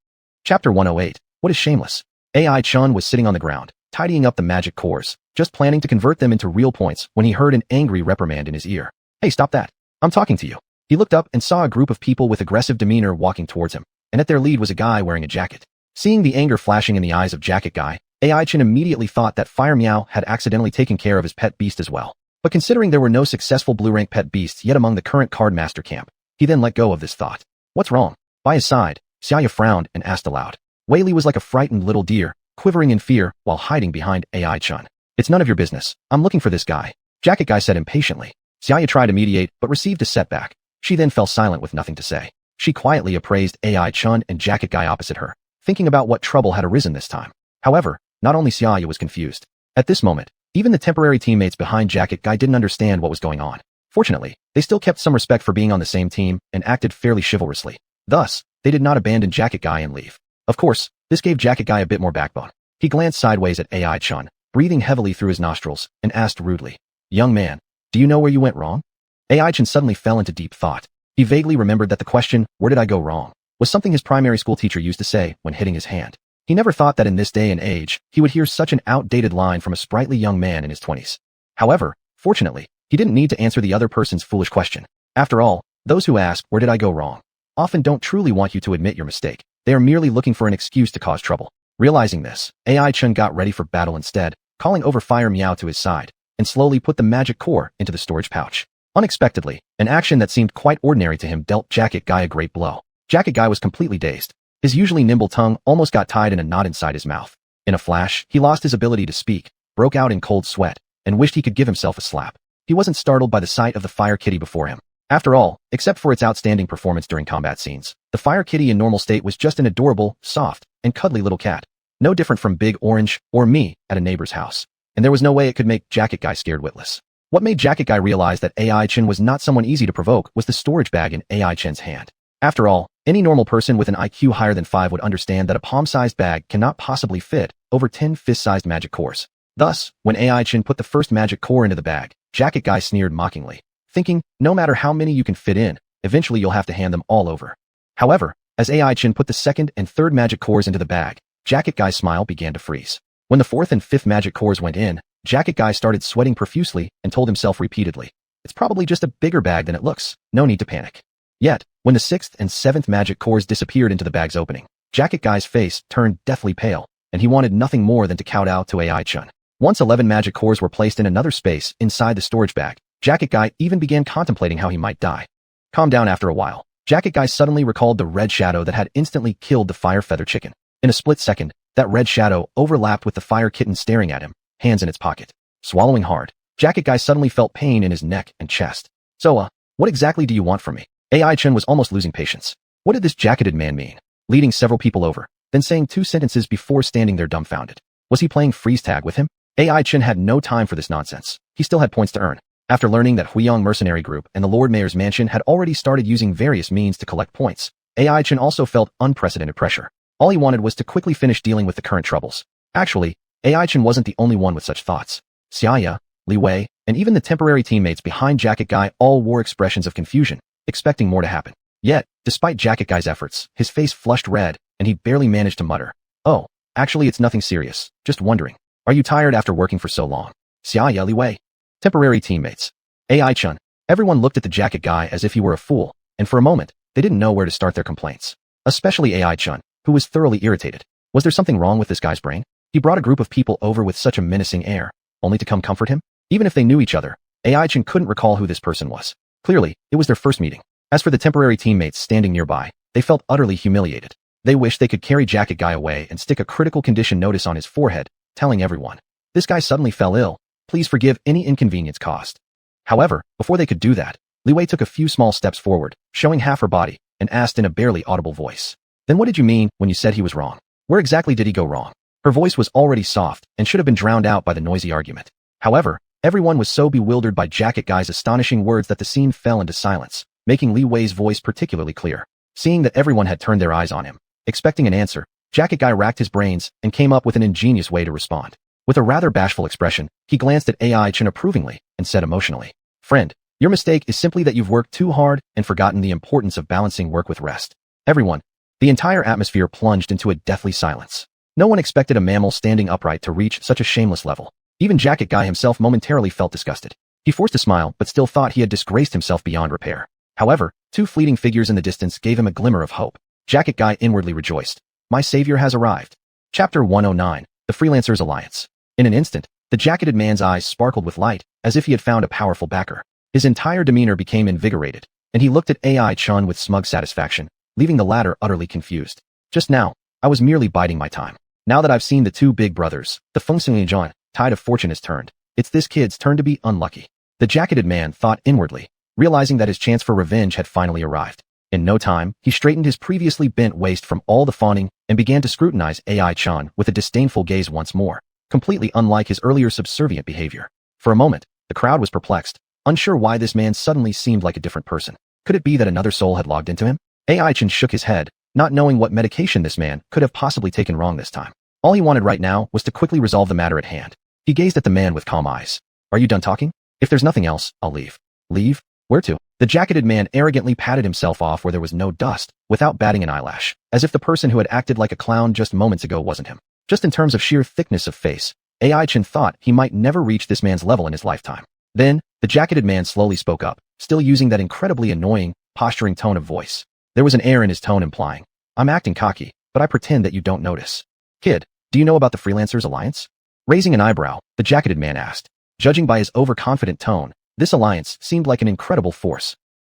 Chapter 108. What is shameless? AI Chen was sitting on the ground, tidying up the magic cores, just planning to convert them into real points when he heard an angry reprimand in his ear. Hey, stop that. I'm talking to you. He looked up and saw a group of people with aggressive demeanor walking towards him, and at their lead was a guy wearing a jacket. Seeing the anger flashing in the eyes of Jacket Guy, AI Chen immediately thought that Fire Meow had accidentally taken care of his pet beast as well. But considering there were no successful blue-rank pet beasts yet among the current card master camp, he then let go of this thought. What's wrong? By his side, Xianxia frowned and asked aloud. Wei Li was like a frightened little deer, quivering in fear while hiding behind AI Chen. It's none of your business. I'm looking for this guy, Jacket Guy said impatiently. Xianxia tried to mediate but received a setback. She then fell silent with nothing to say. She quietly appraised AI Chen and Jacket Guy opposite her, thinking about what trouble had arisen this time. However, not only Xianxia was confused. At this moment, even the temporary teammates behind Jacket Guy didn't understand what was going on. Fortunately, they still kept some respect for being on the same team and acted fairly chivalrously. Thus, they did not abandon Jacket Guy and leave. Of course, this gave Jacket Guy a bit more backbone. He glanced sideways at AI Chen, breathing heavily through his nostrils, and asked rudely, "Young man, do you know where you went wrong?" AI Chen suddenly fell into deep thought. He vaguely remembered that the question, "Where did I go wrong?" was something his primary school teacher used to say when hitting his hand. He never thought that in this day and age, he would hear such an outdated line from a sprightly young man in his 20s. However, fortunately, he didn't need to answer the other person's foolish question. After all, those who ask, "Where did I go wrong?" often don't truly want you to admit your mistake. They are merely looking for an excuse to cause trouble. Realizing this, AI Chen got ready for battle instead, calling over Fire Meow to his side, and slowly put the magic core into the storage pouch. Unexpectedly, an action that seemed quite ordinary to him dealt Jacket Guy a great blow. Jacket Guy was completely dazed. His usually nimble tongue almost got tied in a knot inside his mouth. In a flash, he lost his ability to speak, broke out in cold sweat, and wished he could give himself a slap. He wasn't startled by the sight of the Fire Kitty before him. After all, except for its outstanding performance during combat scenes, the Fire Kitty in normal state was just an adorable, soft, and cuddly little cat. No different from Big Orange or me at a neighbor's house. And there was no way it could make Jacket Guy scared witless. What made Jacket Guy realize that AI Chen was not someone easy to provoke was the storage bag in AI Chen's hand. After all, any normal person with an IQ higher than 5 would understand that a palm-sized bag cannot possibly fit over 10 fist-sized magic cores. Thus, when AI Chen put the first magic core into the bag, Jacket Guy sneered mockingly, thinking, no matter how many you can fit in, eventually you'll have to hand them all over. However, as AI Chen put the second and third magic cores into the bag, Jacket Guy's smile began to freeze. When the fourth and fifth magic cores went in, Jacket Guy started sweating profusely and told himself repeatedly, "It's probably just a bigger bag than it looks, no need to panic." Yet, when the sixth and seventh magic cores disappeared into the bag's opening, Jacket Guy's face turned deathly pale, and he wanted nothing more than to kowtow to AI Chen. Once 11 magic cores were placed in another space inside the storage bag, Jacket Guy even began contemplating how he might die. Calm down after a while. Jacket Guy suddenly recalled the red shadow that had instantly killed the fire feather chicken. In a split second, that red shadow overlapped with the fire kitten staring at him, hands in its pocket. Swallowing hard, Jacket Guy suddenly felt pain in his neck and chest. So, what exactly do you want from me? AI Chen was almost losing patience. What did this jacketed man mean? Leading several people over, then saying 2 sentences before standing there dumbfounded. Was he playing freeze tag with him? AI Chen had no time for this nonsense. He still had points to earn. After learning that Huiyang Mercenary Group and the Lord Mayor's Mansion had already started using various means to collect points, AI Chen also felt unprecedented pressure. All he wanted was to quickly finish dealing with the current troubles. Actually, AI Chen wasn't the only one with such thoughts. Xianxia, Li Wei, and even the temporary teammates behind Jacket Guy all wore expressions of confusion, expecting more to happen. Yet, despite Jacket Guy's efforts, his face flushed red, and he barely managed to mutter, "Oh, actually it's nothing serious, just wondering. Are you tired after working for so long?" Xianxia, Li Wei. Temporary teammates. AI Chen. Everyone looked at the Jacket Guy as if he were a fool, and for a moment, they didn't know where to start their complaints. Especially AI Chen, who was thoroughly irritated. Was there something wrong with this guy's brain? He brought a group of people over with such a menacing air, only to come comfort him? Even if they knew each other, AI Chen couldn't recall who this person was. Clearly, it was their first meeting. As for the temporary teammates standing nearby, they felt utterly humiliated. They wished they could carry Jacket Guy away and stick a critical condition notice on his forehead, telling everyone, "This guy suddenly fell ill. Please forgive any inconvenience caused." However, before they could do that, Li Wei took a few small steps forward, showing half her body, and asked in a barely audible voice, "Then what did you mean when you said he was wrong? Where exactly did he go wrong?" Her voice was already soft and should have been drowned out by the noisy argument. However, everyone was so bewildered by Jacket Guy's astonishing words that the scene fell into silence, making Li Wei's voice particularly clear. Seeing that everyone had turned their eyes on him, expecting an answer, Jacket Guy racked his brains and came up with an ingenious way to respond. With a rather bashful expression, he glanced at AI Chen approvingly and said emotionally, "Friend, your mistake is simply that you've worked too hard and forgotten the importance of balancing work with rest." Everyone, the entire atmosphere plunged into a deathly silence. No one expected a mammal standing upright to reach such a shameless level. Even Jacket Guy himself momentarily felt disgusted. He forced a smile but still thought he had disgraced himself beyond repair. However, two fleeting figures in the distance gave him a glimmer of hope. Jacket Guy inwardly rejoiced. My savior has arrived. Chapter 109, The Freelancers Alliance. In an instant, the jacketed man's eyes sparkled with light, as if he had found a powerful backer. His entire demeanor became invigorated, and he looked at AI Chun with smug satisfaction, leaving the latter utterly confused. Just now, I was merely biding my time. Now that I've seen the two big brothers, the xuanhuan, tide of fortune has turned. It's this kid's turn to be unlucky. The jacketed man thought inwardly, realizing that his chance for revenge had finally arrived. In no time, he straightened his previously bent waist from all the fawning and began to scrutinize AI Chan with a disdainful gaze once more, completely unlike his earlier subservient behavior. For a moment, the crowd was perplexed, unsure why this man suddenly seemed like a different person. Could it be that another soul had logged into him? AI Chan shook his head, not knowing what medication this man could have possibly taken wrong this time. All he wanted right now was to quickly resolve the matter at hand. He gazed at the man with calm eyes. Are you done talking? If there's nothing else, I'll leave. Leave? Where to? The jacketed man arrogantly patted himself off where there was no dust, without batting an eyelash, as if the person who had acted like a clown just moments ago wasn't him. Just in terms of sheer thickness of face, AI Chin thought he might never reach this man's level in his lifetime. Then, the jacketed man slowly spoke up, still using that incredibly annoying, posturing tone of voice. There was an air in his tone implying, I'm acting cocky, but I pretend that you don't notice. Kid, do you know about the Freelancers Alliance? Raising an eyebrow, the jacketed man asked. Judging by his overconfident tone, this alliance seemed like an incredible force.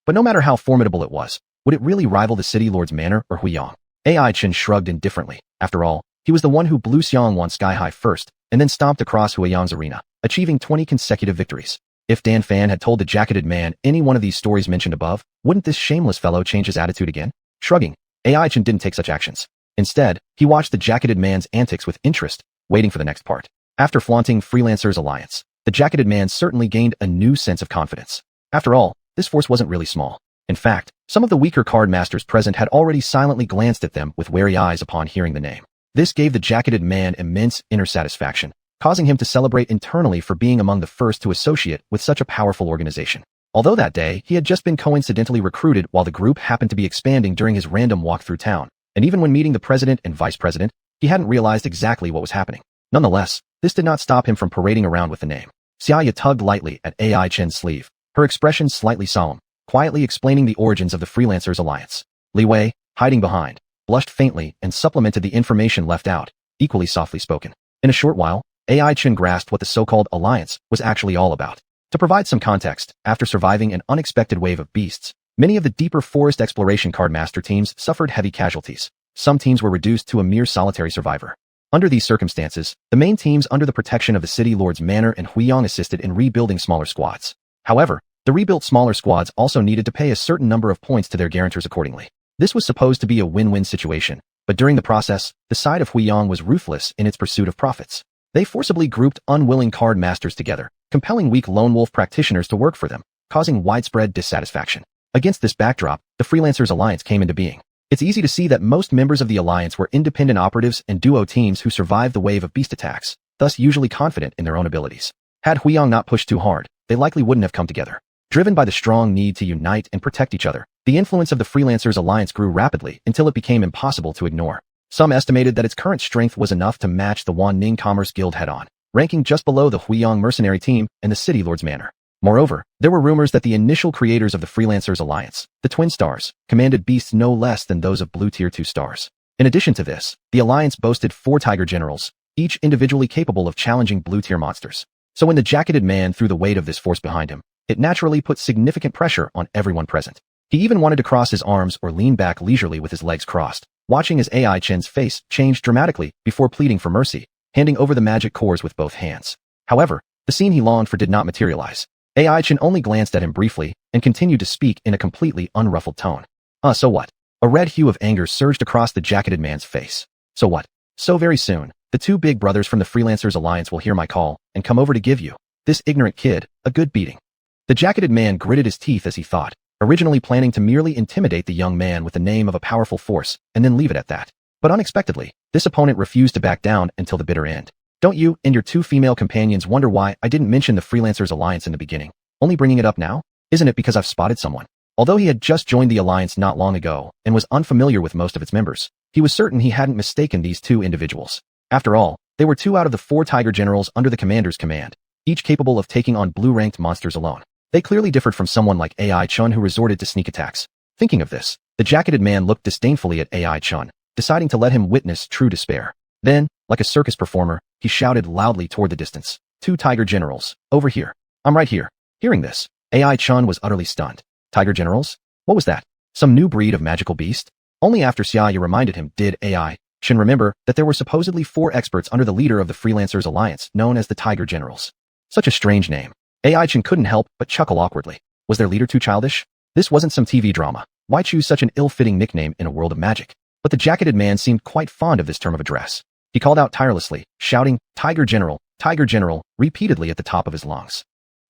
But no matter how formidable it was, would it really rival the City Lord's Manor or Huiyang? AI Chin shrugged indifferently. After all, he was the one who blew Xianhuan sky high first, and then stomped across Huiyang's arena, achieving 20 consecutive victories. If Dan Fan had told the jacketed man any one of these stories mentioned above, wouldn't this shameless fellow change his attitude again? Shrugging, AI Chin didn't take such actions. Instead, he watched the jacketed man's antics with interest, waiting for the next part. After flaunting Freelancers Alliance, the jacketed man certainly gained a new sense of confidence. After all, this force wasn't really small. In fact, some of the weaker card masters present had already silently glanced at them with wary eyes upon hearing the name. This gave the jacketed man immense inner satisfaction, causing him to celebrate internally for being among the first to associate with such a powerful organization. Although that day, he had just been coincidentally recruited while the group happened to be expanding during his random walk through town, and even when meeting the president and vice president, he hadn't realized exactly what was happening. Nonetheless, this did not stop him from parading around with the name. Xianxia tugged lightly at AI Chen's sleeve, her expression slightly solemn, quietly explaining the origins of the Freelancers Alliance. Li Wei, hiding behind, blushed faintly and supplemented the information left out, equally softly spoken. In a short while, AI Chen grasped what the so-called alliance was actually all about. To provide some context, after surviving an unexpected wave of beasts, many of the deeper forest exploration card master teams suffered heavy casualties. Some teams were reduced to a mere solitary survivor. Under these circumstances, the main teams under the protection of the City Lord's Manor and Huiyang assisted in rebuilding smaller squads. However, the rebuilt smaller squads also needed to pay a certain number of points to their guarantors accordingly. This was supposed to be a win-win situation, but during the process, the side of Huiyang was ruthless in its pursuit of profits. They forcibly grouped unwilling card masters together, compelling weak lone wolf practitioners to work for them, causing widespread dissatisfaction. Against this backdrop, the Freelancers Alliance came into being. It's easy to see that most members of the alliance were independent operatives and duo teams who survived the wave of beast attacks, thus usually confident in their own abilities. Had Huiyang not pushed too hard, they likely wouldn't have come together. Driven by the strong need to unite and protect each other, the influence of the Freelancers Alliance grew rapidly until it became impossible to ignore. Some estimated that its current strength was enough to match the Wanning Commerce Guild head-on, ranking just below the Huiyang mercenary team and the City Lord's Manor. Moreover, there were rumors that the initial creators of the Freelancers Alliance, the Twin Stars, commanded beasts no less than those of Blue Tier 2 stars. In addition to this, the Alliance boasted 4 Tiger Generals, each individually capable of challenging Blue Tier monsters. So when the jacketed man threw the weight of this force behind him, it naturally put significant pressure on everyone present. He even wanted to cross his arms or lean back leisurely with his legs crossed, watching as AI Chen's face changed dramatically before pleading for mercy, handing over the magic cores with both hands. However, the scene he longed for did not materialize. AI Chen only glanced at him briefly and continued to speak in a completely unruffled tone. So what? A red hue of anger surged across the jacketed man's face. So what? So very soon, The two big brothers from the Freelancers Alliance will hear my call and come over to give you, this ignorant kid, a good beating. The jacketed man gritted his teeth as he thought, originally planning to merely intimidate the young man with the name of a powerful force and then leave it at that. But unexpectedly, this opponent refused to back down until the bitter end. Don't you and your two female companions wonder why I didn't mention the Freelancers Alliance in the beginning, only bringing it up now? Isn't it because I've spotted someone? Although he had just joined the alliance not long ago and was unfamiliar with most of its members, he was certain he hadn't mistaken these two individuals. After all, they were two out of the 4 tiger generals under the commander's command, each capable of taking on blue-ranked monsters alone. They clearly differed from someone like AI Chun who resorted to sneak attacks. Thinking of this, the jacketed man looked disdainfully at AI Chun, deciding to let him witness true despair. Then, like a circus performer, he shouted loudly toward the distance, 2 tiger generals, over here. I'm right here. Hearing this, AI Chun was utterly stunned. Tiger generals? What was that? Some new breed of magical beast? Only after Xianxia reminded him did AI Chun remember that there were supposedly 4 experts under the leader of the Freelancers Alliance known as the Tiger Generals. Such a strange name. AI Chun couldn't help but chuckle awkwardly. Was their leader too childish? This wasn't some TV drama. Why choose such an ill-fitting nickname in a world of magic? But the jacketed man seemed quite fond of this term of address. He called out tirelessly, shouting, Tiger General, repeatedly at the top of his lungs.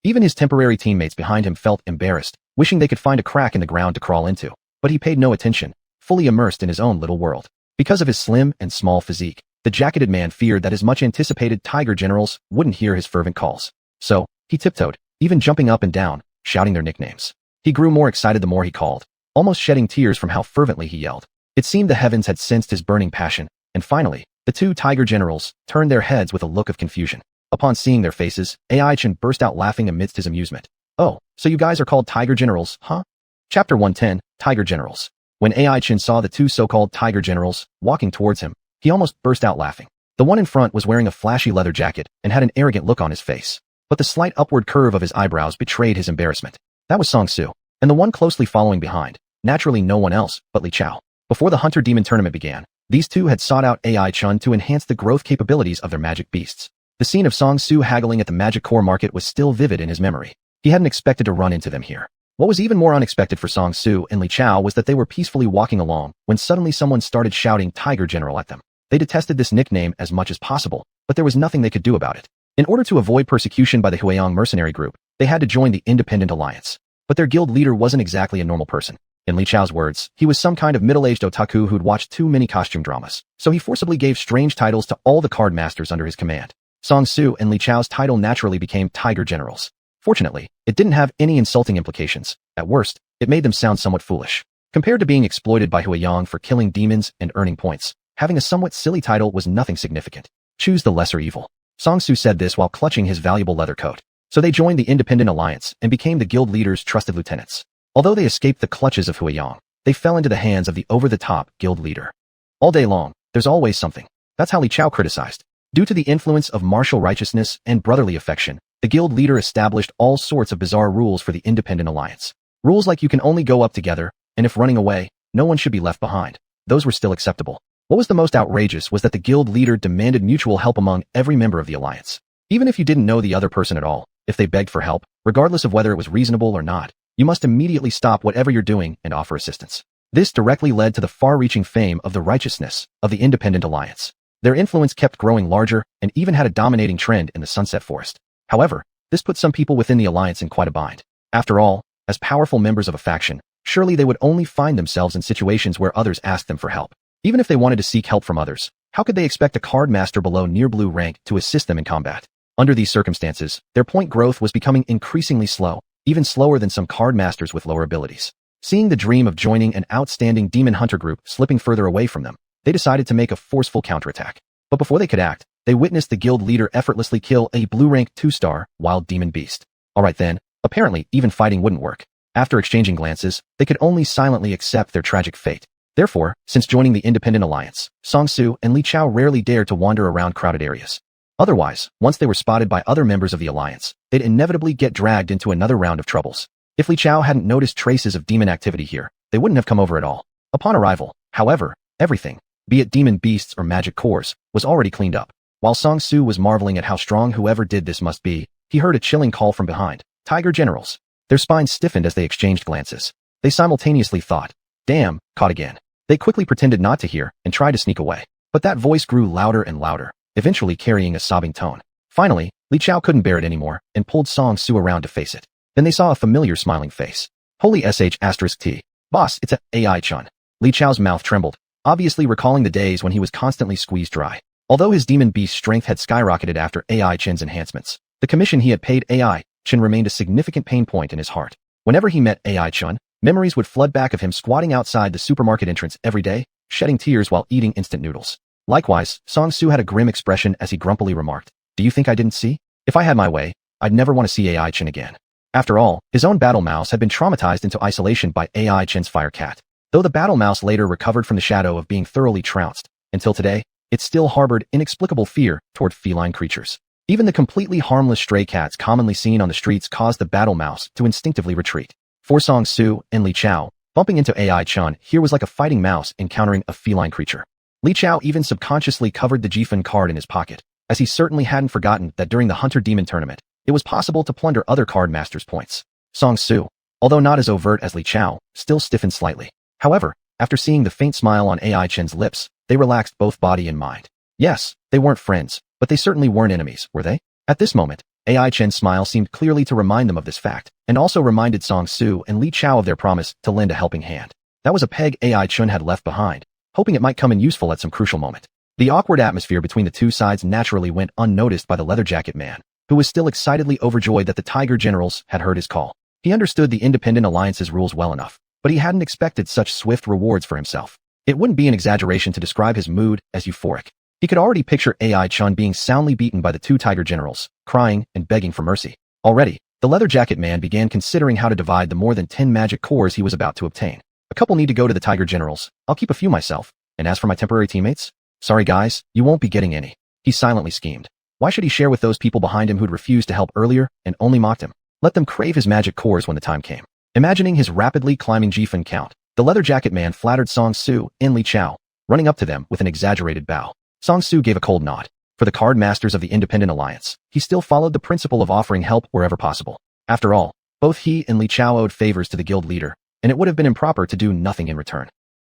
Even his temporary teammates behind him felt embarrassed, wishing they could find a crack in the ground to crawl into. But he paid no attention, fully immersed in his own little world. Because of his slim and small physique, the jacketed man feared that his much-anticipated tiger generals wouldn't hear his fervent calls. So, he tiptoed, even jumping up and down, shouting their nicknames. He grew more excited the more he called, almost shedding tears from how fervently he yelled. It seemed the heavens had sensed his burning passion, and finally, the 2 tiger generals turned their heads with a look of confusion. Upon seeing their faces, AI Chun burst out laughing amidst his amusement. Oh, so you guys are called tiger generals, huh? Chapter 110, Tiger Generals. When AI Chun saw the 2 so-called tiger generals walking towards him, he almost burst out laughing. The one in front was wearing a flashy leather jacket and had an arrogant look on his face. But the slight upward curve of his eyebrows betrayed his embarrassment. That was Song Su, and the one closely following behind, naturally no one else but Li Chao. Before the Hunter Demon tournament began, these 2 had sought out AI Chun to enhance the growth capabilities of their magic beasts. The scene of Song Su haggling at the magic core market was still vivid in his memory. He hadn't expected to run into them here. What was even more unexpected for Song Su and Li Chao was that they were peacefully walking along when suddenly someone started shouting Tiger General at them. They detested this nickname as much as possible, but there was nothing they could do about it. In order to avoid persecution by the Huayang mercenary group, they had to join the Independent Alliance. But their guild leader wasn't exactly a normal person. In Li Chao's words, he was some kind of middle-aged otaku who'd watched too many costume dramas, so he forcibly gave strange titles to all the card masters under his command. Song Su and Li Chao's title naturally became Tiger Generals. Fortunately, it didn't have any insulting implications. At worst, it made them sound somewhat foolish. Compared to being exploited by Huayang for killing demons and earning points, having a somewhat silly title was nothing significant. Choose the lesser evil. Song Su said this while clutching his valuable leather coat. So they joined the Independent Alliance and became the guild leader's trusted lieutenants. Although they escaped the clutches of Huayang, they fell into the hands of the over-the-top guild leader. All day long, there's always something. That's how Li Chao criticized. Due to the influence of martial righteousness and brotherly affection, the guild leader established all sorts of bizarre rules for the Independent Alliance. Rules like you can only go up together, and if running away, no one should be left behind. Those were still acceptable. What was the most outrageous was that the guild leader demanded mutual help among every member of the alliance. Even if you didn't know the other person at all, if they begged for help, regardless of whether it was reasonable or not, you must immediately stop whatever you're doing and offer assistance. This directly led to the far-reaching fame of the righteousness of the Independent Alliance. Their influence kept growing larger and even had a dominating trend in the Sunset Forest. However, this put some people within the alliance in quite a bind. After all, as powerful members of a faction, surely they would only find themselves in situations where others asked them for help. Even if they wanted to seek help from others, how could they expect a card master below near blue rank to assist them in combat? Under these circumstances, their point growth was becoming increasingly slow, even slower than some card masters with lower abilities. Seeing the dream of joining an outstanding demon hunter group slipping further away from them, they decided to make a forceful counterattack. But before they could act, they witnessed the guild leader effortlessly kill a blue-rank 2-star wild demon beast. Alright then, apparently even fighting wouldn't work. After exchanging glances, they could only silently accept their tragic fate. Therefore, since joining the Independent Alliance, Song Su and Li Chao rarely dared to wander around crowded areas. Otherwise, once they were spotted by other members of the Alliance, they'd inevitably get dragged into another round of troubles. If Li Chao hadn't noticed traces of demon activity here, they wouldn't have come over at all. Upon arrival, however, everything, be it demon beasts or magic cores, was already cleaned up. While Song Su was marveling at how strong whoever did this must be, he heard a chilling call from behind. Tiger Generals. Their spines stiffened as they exchanged glances. They simultaneously thought, damn, caught again. They quickly pretended not to hear and tried to sneak away. But that voice grew louder and louder. eventually carrying a sobbing tone. Finally, Li Chao couldn't bear it anymore and pulled Song Su around to face it. Then they saw a familiar smiling face. Holy sh*t. Boss, it's a AI-chun. Li Chao's mouth trembled, obviously recalling the days when he was constantly squeezed dry. Although his demon beast strength had skyrocketed after AI-chin's enhancements, the commission he had paid AI-chin remained a significant pain point in his heart. Whenever he met AI-chun, memories would flood back of him squatting outside the supermarket entrance every day, shedding tears while eating instant noodles. Likewise, Song Su had a grim expression as he grumpily remarked, "Do you think I didn't see? If I had my way, I'd never want to see AI-chin again." After all, his own battle mouse had been traumatized into isolation by AI-chin's fire cat. Though the battle mouse later recovered from the shadow of being thoroughly trounced, until today, it still harbored inexplicable fear toward feline creatures. Even the completely harmless stray cats commonly seen on the streets caused the battle mouse to instinctively retreat. For Song Su and Li Chao, bumping into AI-chun here was like a fighting mouse encountering a feline creature. Li Chao even subconsciously covered the Jifan card in his pocket, as he certainly hadn't forgotten that during the Hunter Demon tournament, it was possible to plunder other card masters' points. Song Su, although not as overt as Li Chao, still stiffened slightly. However, after seeing the faint smile on AI-chin's lips, they relaxed both body and mind. Yes, they weren't friends, but they certainly weren't enemies, were they? At this moment, AI-chin's smile seemed clearly to remind them of this fact, and also reminded Song Su and Li Chao of their promise to lend a helping hand. That was a peg AI-chun had left behind, hoping it might come in useful at some crucial moment. The awkward atmosphere between the two sides naturally went unnoticed by the leather jacket man, who was still excitedly overjoyed that the Tiger Generals had heard his call. He understood the Independent Alliance's rules well enough, but he hadn't expected such swift rewards for himself. It wouldn't be an exaggeration to describe his mood as euphoric. He could already picture AI-chun being soundly beaten by the two Tiger Generals, crying and begging for mercy. Already, the leather jacket man began considering how to divide the more than 10 magic cores he was about to obtain. A couple need to go to the Tiger Generals, I'll keep a few myself, and as for my temporary teammates? Sorry guys, you won't be getting any. He silently schemed. Why should he share with those people behind him who'd refused to help earlier and only mocked him? Let them crave his magic cores when the time came. Imagining his rapidly climbing Jifan count, the leather jacket man flattered Song Su and Li Chao, running up to them with an exaggerated bow. Song Su gave a cold nod. For the card masters of the Independent Alliance, he still followed the principle of offering help wherever possible. After all, both he and Li Chao owed favors to the guild leader, and it would have been improper to do nothing in return.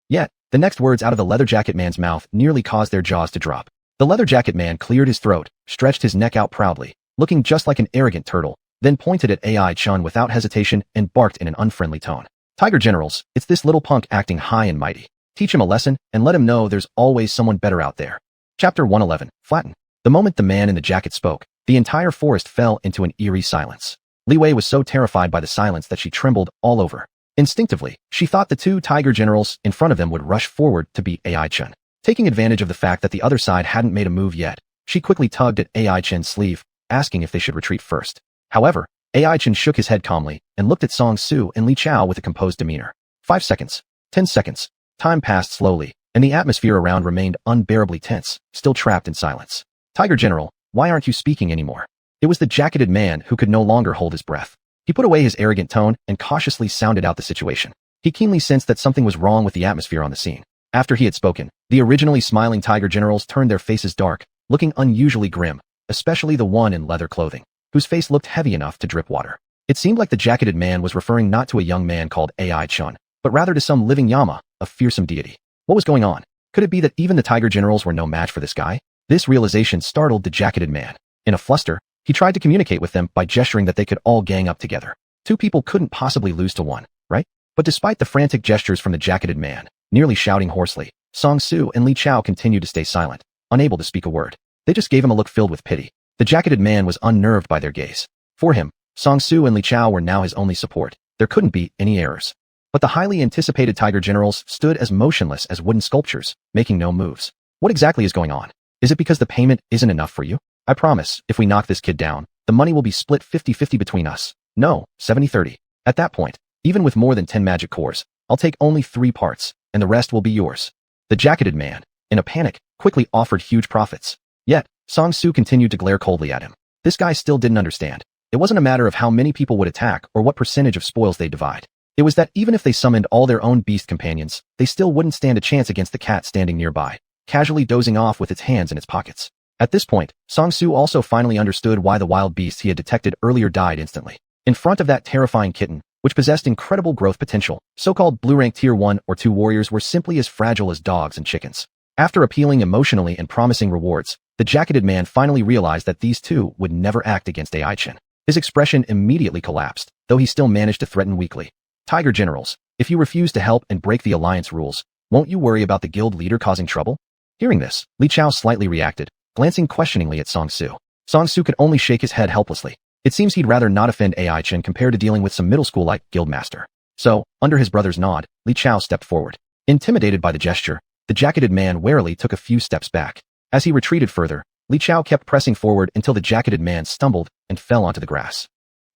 Yet, the next words out of the leather jacket man's mouth nearly caused their jaws to drop. The leather jacket man cleared his throat, stretched his neck out proudly, looking just like an arrogant turtle, then pointed at AI-chun without hesitation and barked in an unfriendly tone. Tiger Generals, it's this little punk acting high and mighty. Teach him a lesson and let him know there's always someone better out there. Chapter 111, Flatten. The moment the man in the jacket spoke, the entire forest fell into an eerie silence. Li Wei was so terrified by the silence that she trembled all over. Instinctively, she thought the two Tiger Generals in front of them would rush forward to beat AI-chun. Taking advantage of the fact that the other side hadn't made a move yet, she quickly tugged at AI-chun's sleeve, asking if they should retreat first. However, AI-chun shook his head calmly and looked at Song Su and Li Chao with a composed demeanor. 5 seconds. 10 seconds. Time passed slowly, and the atmosphere around remained unbearably tense, still trapped in silence. Tiger General, why aren't you speaking anymore? It was the jacketed man who could no longer hold his breath. He put away his arrogant tone and cautiously sounded out the situation. He keenly sensed that something was wrong with the atmosphere on the scene. After he had spoken, the originally smiling Tiger Generals turned their faces dark, looking unusually grim, especially the one in leather clothing, whose face looked heavy enough to drip water. It seemed like the jacketed man was referring not to a young man called AI-chun, but rather to some living Yama, a fearsome deity. What was going on? Could it be that even the Tiger Generals were no match for this guy? This realization startled the jacketed man. In a fluster, he tried to communicate with them by gesturing that they could all gang up together. Two people couldn't possibly lose to one, right? But despite the frantic gestures from the jacketed man, nearly shouting hoarsely, Song Su and Li Chao continued to stay silent, unable to speak a word. They just gave him a look filled with pity. The jacketed man was unnerved by their gaze. For him, Song Su and Li Chao were now his only support. There couldn't be any errors. But the highly anticipated Tiger Generals stood as motionless as wooden sculptures, making no moves. What exactly is going on? Is it because the payment isn't enough for you? I promise, if we knock this kid down, the money will be split 50-50 between us. No, 70-30. At that point, even with more than 10 magic cores, I'll take only 3 parts, and the rest will be yours. The jacketed man, in a panic, quickly offered huge profits. Yet, Song Su continued to glare coldly at him. This guy still didn't understand. It wasn't a matter of how many people would attack or what percentage of spoils they'd divide. It was that even if they summoned all their own beast companions, they still wouldn't stand a chance against the cat standing nearby, casually dozing off with its hands in its pockets. At this point, Song Su also finally understood why the wild beast he had detected earlier died instantly. In front of that terrifying kitten, which possessed incredible growth potential, so-called blue-rank tier 1 or 2 warriors were simply as fragile as dogs and chickens. After appealing emotionally and promising rewards, The jacketed man finally realized that these two would never act against AI Chen. His expression immediately collapsed, though he still managed to threaten weakly. Tiger generals, if you refuse to help and break the alliance rules, won't you worry about the guild leader causing trouble? Hearing this, Li Chao slightly reacted, glancing questioningly at Song Su. Song Su could only shake his head helplessly. It seems he'd rather not offend AI Chen compared to dealing with some middle school-like guildmaster. So, under his brother's nod, Li Chao stepped forward. Intimidated by the gesture, the jacketed man warily took a few steps back. As he retreated further, Li Chao kept pressing forward until the jacketed man stumbled and fell onto the grass.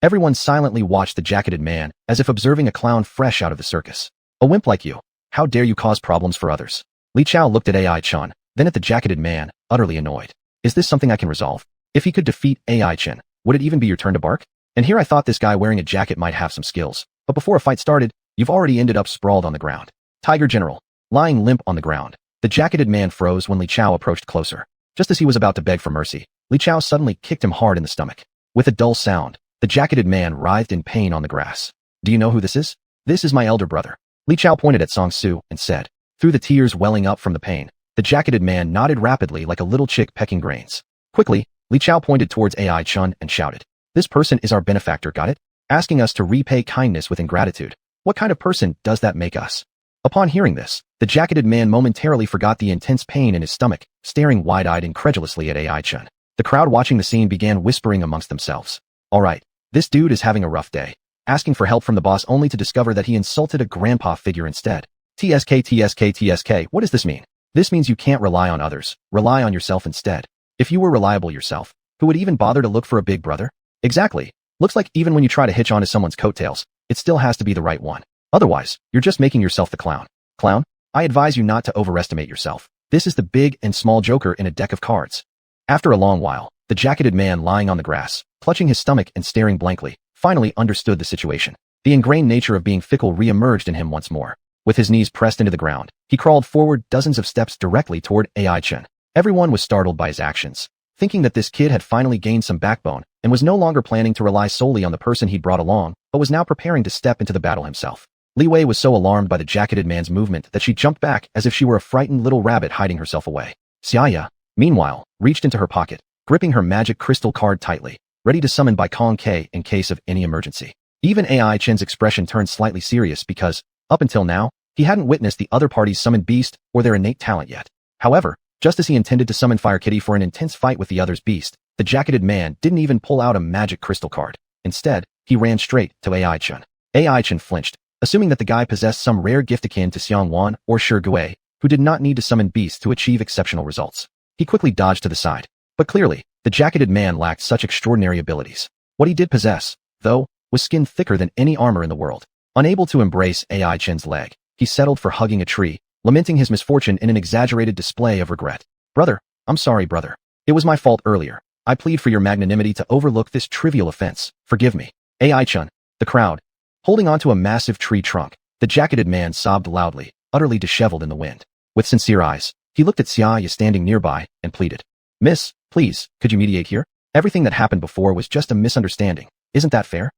Everyone silently watched the jacketed man, as if observing a clown fresh out of the circus. A wimp like you. How dare you cause problems for others? Li Chao looked at AI Chen, then at the jacketed man, utterly annoyed. Is this something I can resolve? If he could defeat AI Chen, would it even be your turn to bark? And here I thought this guy wearing a jacket might have some skills, but before a fight started, you've already ended up sprawled on the ground. Tiger General, lying limp on the ground. The jacketed man froze when Li Chao approached closer. Just as he was about to beg for mercy, Li Chao suddenly kicked him hard in the stomach. With a dull sound, the jacketed man writhed in pain on the grass. Do you know who this is? This is my elder brother. Li Chao pointed at Song Su and said. Through the tears welling up from the pain, the jacketed man nodded rapidly like a little chick pecking grains. Quickly, Li Chao pointed towards AI Chen and shouted. This person is our benefactor, got it? Asking us to repay kindness with ingratitude. What kind of person does that make us? Upon hearing this, the jacketed man momentarily forgot the intense pain in his stomach, staring wide-eyed incredulously at AI Chen. The crowd watching the scene began whispering amongst themselves. Alright, this dude is having a rough day. Asking for help from the boss only to discover that he insulted a grandpa figure instead. TSK, what does this mean? This means you can't rely on others, rely on yourself instead. If you were reliable yourself, who would even bother to look for a big brother? Exactly. Looks like even when you try to hitch onto someone's coattails, it still has to be the right one. Otherwise, you're just making yourself the clown. Clown? I advise you not to overestimate yourself. This is the big and small joker in a deck of cards. After a long while, the jacketed man lying on the grass, clutching his stomach and staring blankly, finally understood the situation. The ingrained nature of being fickle re-emerged in him once more. With his knees pressed into the ground, he crawled forward dozens of steps directly toward AI Chen. Everyone was startled by his actions, thinking that this kid had finally gained some backbone and was no longer planning to rely solely on the person he'd brought along, but was now preparing to step into the battle himself. Li Wei was so alarmed by the jacketed man's movement that she jumped back as if she were a frightened little rabbit hiding herself away. Xianxia, meanwhile, reached into her pocket, gripping her magic crystal card tightly, ready to summon by Kong K in case of any emergency. Even AI Chen's expression turned slightly serious because, up until now, he hadn't witnessed the other party's summoned beast or their innate talent yet. However, just as he intended to summon Fire Kitty for an intense fight with the other's beast, the jacketed man didn't even pull out a magic crystal card. Instead, he ran straight to AI Chen. AI Chen flinched, assuming that the guy possessed some rare gift akin to xuanhuan or Gui, who did not need to summon beasts to achieve exceptional results. He quickly dodged to the side. But clearly, the jacketed man lacked such extraordinary abilities. What he did possess, though, was skin thicker than any armor in the world. Unable to embrace AI Chen's leg, he settled for hugging a tree, lamenting his misfortune in an exaggerated display of regret. Brother, I'm sorry, brother. It was my fault earlier. I plead for your magnanimity to overlook this trivial offense. Forgive me. AI Chen, the crowd. Holding onto a massive tree trunk, the jacketed man sobbed loudly, utterly disheveled in the wind. With sincere eyes, he looked at Xianxia standing nearby and pleaded. Miss, please, could you mediate here? Everything that happened before was just a misunderstanding. Isn't that fair?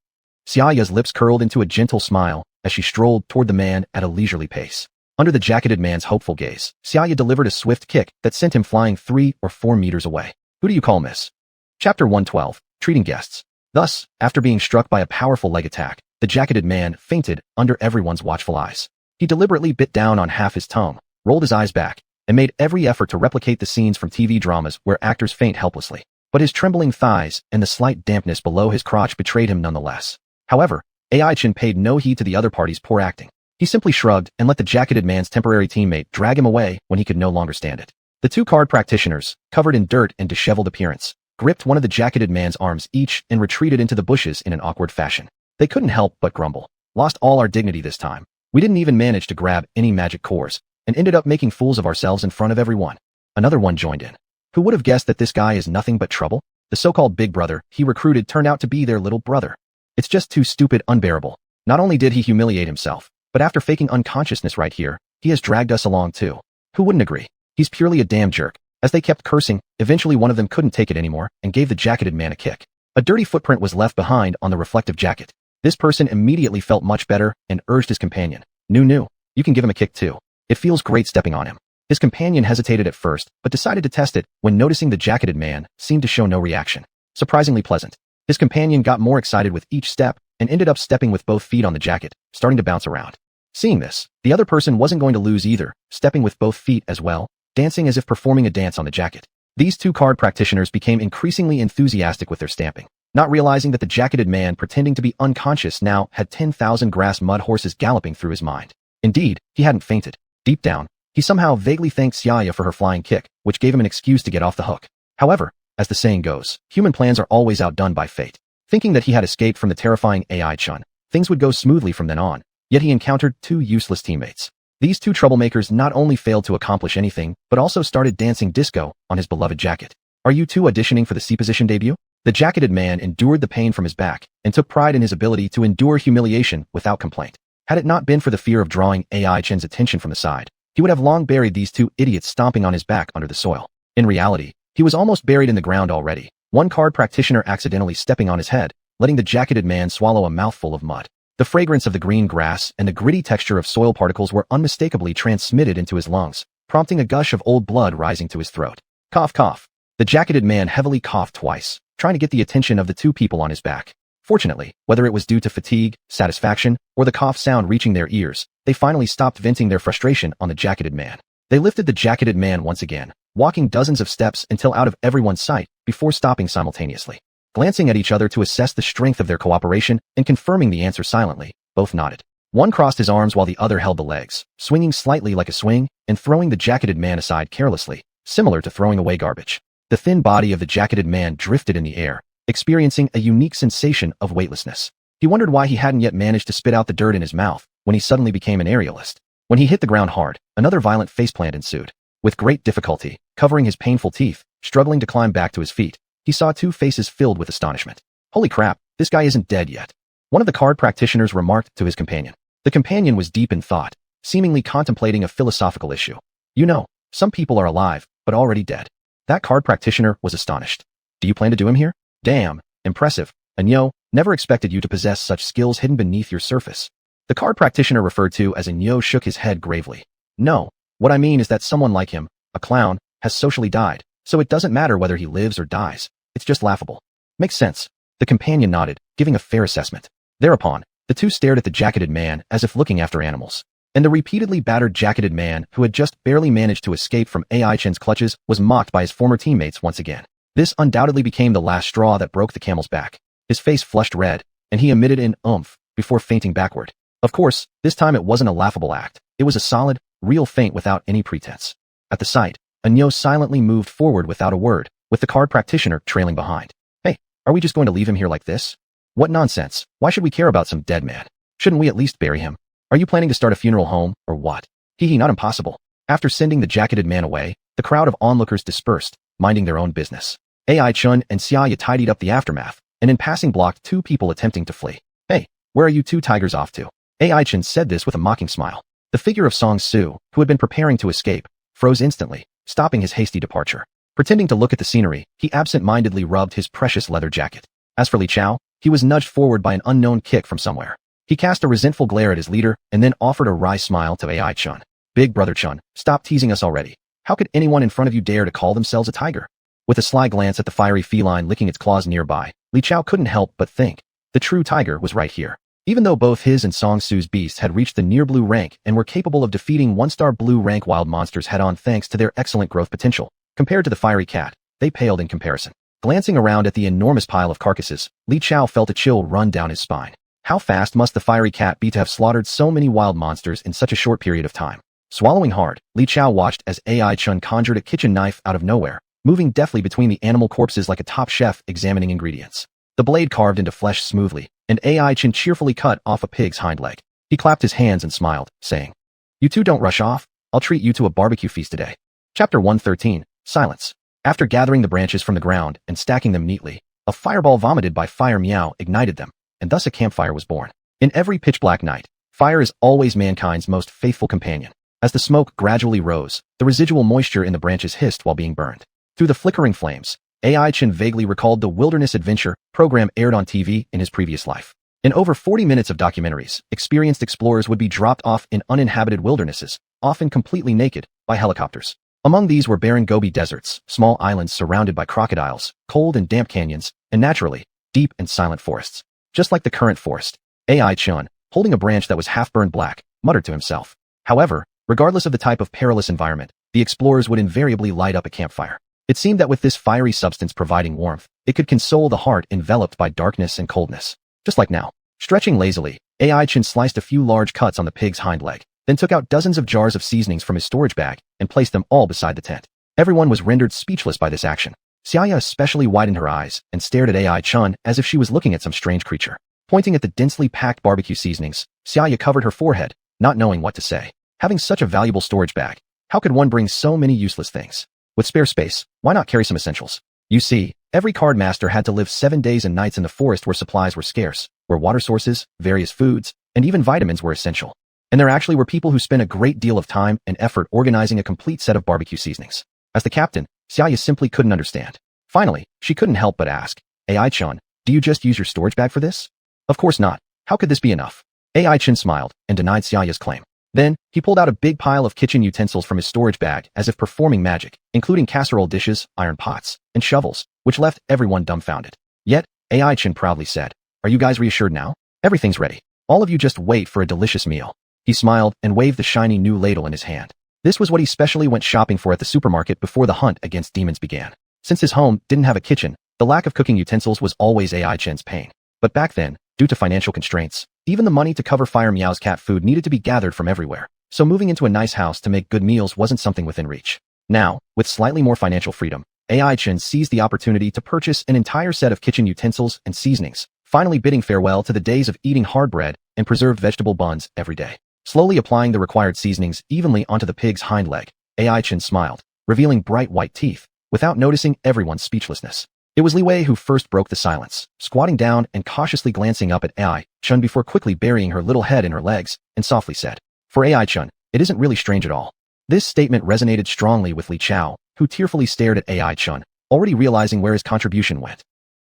Xiaoya's lips curled into a gentle smile as she strolled toward the man at a leisurely pace. Under the jacketed man's hopeful gaze, Xiaoya delivered a swift kick that sent him flying 3 or 4 meters away. Who do you call miss? Chapter 112, Treating Guests. Thus, after being struck by a powerful leg attack, the jacketed man fainted under everyone's watchful eyes. He deliberately bit down on half his tongue, rolled his eyes back, and made every effort to replicate the scenes from TV dramas where actors faint helplessly. But his trembling thighs and the slight dampness below his crotch betrayed him nonetheless. However, AI Chen paid no heed to the other party's poor acting. He simply shrugged and let the jacketed man's temporary teammate drag him away when he could no longer stand it. The 2 card practitioners, covered in dirt and disheveled appearance, gripped one of the jacketed man's arms each and retreated into the bushes in an awkward fashion. They couldn't help but grumble. Lost all our dignity this time. We didn't even manage to grab any magic cores, and ended up making fools of ourselves in front of everyone. Another one joined in. Who would have guessed that this guy is nothing but trouble? The so-called big brother he recruited turned out to be their little brother. It's just too stupid unbearable. Not only did he humiliate himself, but after faking unconsciousness right here, he has dragged us along too. Who wouldn't agree? He's purely a damn jerk. As they kept cursing, eventually one of them couldn't take it anymore and gave the jacketed man a kick. A dirty footprint was left behind on the reflective jacket. This person immediately felt much better and urged his companion. Nu, you can give him a kick too. It feels great stepping on him. His companion hesitated at first, but decided to test it when noticing the jacketed man seemed to show no reaction. Surprisingly pleasant. His companion got more excited with each step and ended up stepping with both feet on the jacket, starting to bounce around. Seeing this, the other person wasn't going to lose either, stepping with both feet as well, dancing as if performing a dance on the jacket. These two card practitioners became increasingly enthusiastic with their stamping, not realizing that the jacketed man pretending to be unconscious now had 10,000 grass mud horses galloping through his mind. Indeed, he hadn't fainted. Deep down, he somehow vaguely thanked xianxia for her flying kick, which gave him an excuse to get off the hook. However, as the saying goes, human plans are always outdone by fate. Thinking that he had escaped from the terrifying AI Chun, things would go smoothly from then on, yet he encountered two useless teammates. These two troublemakers not only failed to accomplish anything, but also started dancing disco on his beloved jacket. Are you two auditioning for the C-position debut? The jacketed man endured the pain from his back and took pride in his ability to endure humiliation without complaint. Had it not been for the fear of drawing AI Chin's attention from the side, he would have long buried these two idiots stomping on his back under the soil. In reality, he was almost buried in the ground already, one card practitioner accidentally stepping on his head, letting the jacketed man swallow a mouthful of mud. The fragrance of the green grass and the gritty texture of soil particles were unmistakably transmitted into his lungs, prompting a gush of old blood rising to his throat. Cough, cough. The jacketed man heavily coughed twice, trying to get the attention of the two people on his back. Fortunately, whether it was due to fatigue, satisfaction, or the cough sound reaching their ears, they finally stopped venting their frustration on the jacketed man. They lifted the jacketed man once again, walking dozens of steps until out of everyone's sight, before stopping simultaneously. Glancing at each other to assess the strength of their cooperation and confirming the answer silently, both nodded. One crossed his arms while the other held the legs, swinging slightly like a swing and throwing the jacketed man aside carelessly, similar to throwing away garbage. The thin body of the jacketed man drifted in the air, experiencing a unique sensation of weightlessness. He wondered why he hadn't yet managed to spit out the dirt in his mouth when he suddenly became an aerialist. When he hit the ground hard, another violent faceplant ensued. With great difficulty, covering his painful teeth, struggling to climb back to his feet, he saw two faces filled with astonishment. Holy crap, this guy isn't dead yet. One of the card practitioners remarked to his companion. The companion was deep in thought, seemingly contemplating a philosophical issue. You know, some people are alive, but already dead. That card practitioner was astonished. Do you plan to do him here? Damn, impressive. And yo, never expected you to possess such skills hidden beneath your surface. The card practitioner referred to as Nyo shook his head gravely. No, what I mean is that someone like him, a clown, has socially died, so it doesn't matter whether he lives or dies. It's just laughable. Makes sense. The companion nodded, giving a fair assessment. Thereupon, the two stared at the jacketed man as if looking after animals. And the repeatedly battered jacketed man who had just barely managed to escape from AI Chen's clutches was mocked by his former teammates once again. This undoubtedly became the last straw that broke the camel's back. His face flushed red, and he emitted an oomph before fainting backward. Of course, this time it wasn't a laughable act. It was a solid, real faint without any pretense. At the sight, Anyo silently moved forward without a word, with the card practitioner trailing behind. Hey, are we just going to leave him here like this? What nonsense. Why should we care about some dead man? Shouldn't we at least bury him? Are you planning to start a funeral home, or what? Hee, not impossible. After sending the jacketed man away, the crowd of onlookers dispersed, minding their own business. AI Chun and xianxia tidied up the aftermath, and in passing blocked two people attempting to flee. Hey, where are you two tigers off to? AI Chun said this with a mocking smile. The figure of Song Su, who had been preparing to escape, froze instantly, stopping his hasty departure. Pretending to look at the scenery, he absent-mindedly rubbed his precious leather jacket. As for Li Chao, he was nudged forward by an unknown kick from somewhere. He cast a resentful glare at his leader and then offered a wry smile to AI Chun. Big brother Chun, stop teasing us already. How could anyone in front of you dare to call themselves a tiger? With a sly glance at the fiery feline licking its claws nearby, Li Chao couldn't help but think. The true tiger was right here. Even though both his and Song Su's beasts had reached the near blue rank and were capable of defeating one-star blue rank wild monsters head-on thanks to their excellent growth potential, compared to the fiery cat, they paled in comparison. Glancing around at the enormous pile of carcasses, Li Chao felt a chill run down his spine. How fast must the fiery cat be to have slaughtered so many wild monsters in such a short period of time? Swallowing hard, Li Chao watched as AI Chun conjured a kitchen knife out of nowhere, moving deftly between the animal corpses like a top chef examining ingredients. The blade carved into flesh smoothly, and AI Chun cheerfully cut off a pig's hind leg. He clapped his hands and smiled, saying, "You two don't rush off. I'll treat you to a barbecue feast today." Chapter 113, Silence. After gathering the branches from the ground and stacking them neatly, a fireball vomited by Fire Meow ignited them, and thus a campfire was born. In every pitch-black night, fire is always mankind's most faithful companion. As the smoke gradually rose, the residual moisture in the branches hissed while being burned. Through the flickering flames, AI Chin vaguely recalled the Wilderness Adventure program aired on TV in his previous life. In over 40 minutes of documentaries, experienced explorers would be dropped off in uninhabited wildernesses, often completely naked, by helicopters. Among these were barren Gobi deserts, small islands surrounded by crocodiles, cold and damp canyons, and naturally, deep and silent forests. Just like the current forest, Ai-chun, holding a branch that was half-burned black, muttered to himself. However, regardless of the type of perilous environment, the explorers would invariably light up a campfire. It seemed that with this fiery substance providing warmth, it could console the heart enveloped by darkness and coldness. Just like now. Stretching lazily, Ai-chun sliced a few large cuts on the pig's hind leg, then took out dozens of jars of seasonings from his storage bag and placed them all beside the tent. Everyone was rendered speechless by this action. Xianxia especially widened her eyes and stared at Ai-chun as if she was looking at some strange creature. Pointing at the densely packed barbecue seasonings, Xianxia covered her forehead, not knowing what to say. Having such a valuable storage bag, how could one bring so many useless things? With spare space, why not carry some essentials? You see, every card master had to live 7 days and nights in the forest where supplies were scarce, where water sources, various foods, and even vitamins were essential. And there actually were people who spent a great deal of time and effort organizing a complete set of barbecue seasonings. As the captain, Xianxia simply couldn't understand. Finally, she couldn't help but ask, Ai-chun, do you just use your storage bag for this? Of course not. How could this be enough? Ai-chun smiled and denied Xianxia's claim. Then, he pulled out a big pile of kitchen utensils from his storage bag as if performing magic, including casserole dishes, iron pots, and shovels, which left everyone dumbfounded. Yet, Ai-chun proudly said, are you guys reassured now? Everything's ready. All of you just wait for a delicious meal. He smiled and waved the shiny new ladle in his hand. This was what he specially went shopping for at the supermarket before the hunt against demons began. Since his home didn't have a kitchen, the lack of cooking utensils was always Ai-chun's pain. But back then, due to financial constraints, even the money to cover Fire Meow's cat food needed to be gathered from everywhere. So moving into a nice house to make good meals wasn't something within reach. Now, with slightly more financial freedom, Ai-chun seized the opportunity to purchase an entire set of kitchen utensils and seasonings, finally bidding farewell to the days of eating hard bread and preserved vegetable buns every day. Slowly applying the required seasonings evenly onto the pig's hind leg, Ai-chun smiled, revealing bright white teeth, without noticing everyone's speechlessness. It was Li Wei who first broke the silence, squatting down and cautiously glancing up at Ai-chun before quickly burying her little head in her legs, and softly said, for Ai-chun, it isn't really strange at all. This statement resonated strongly with Li Chao, who tearfully stared at Ai-chun, already realizing where his contribution went.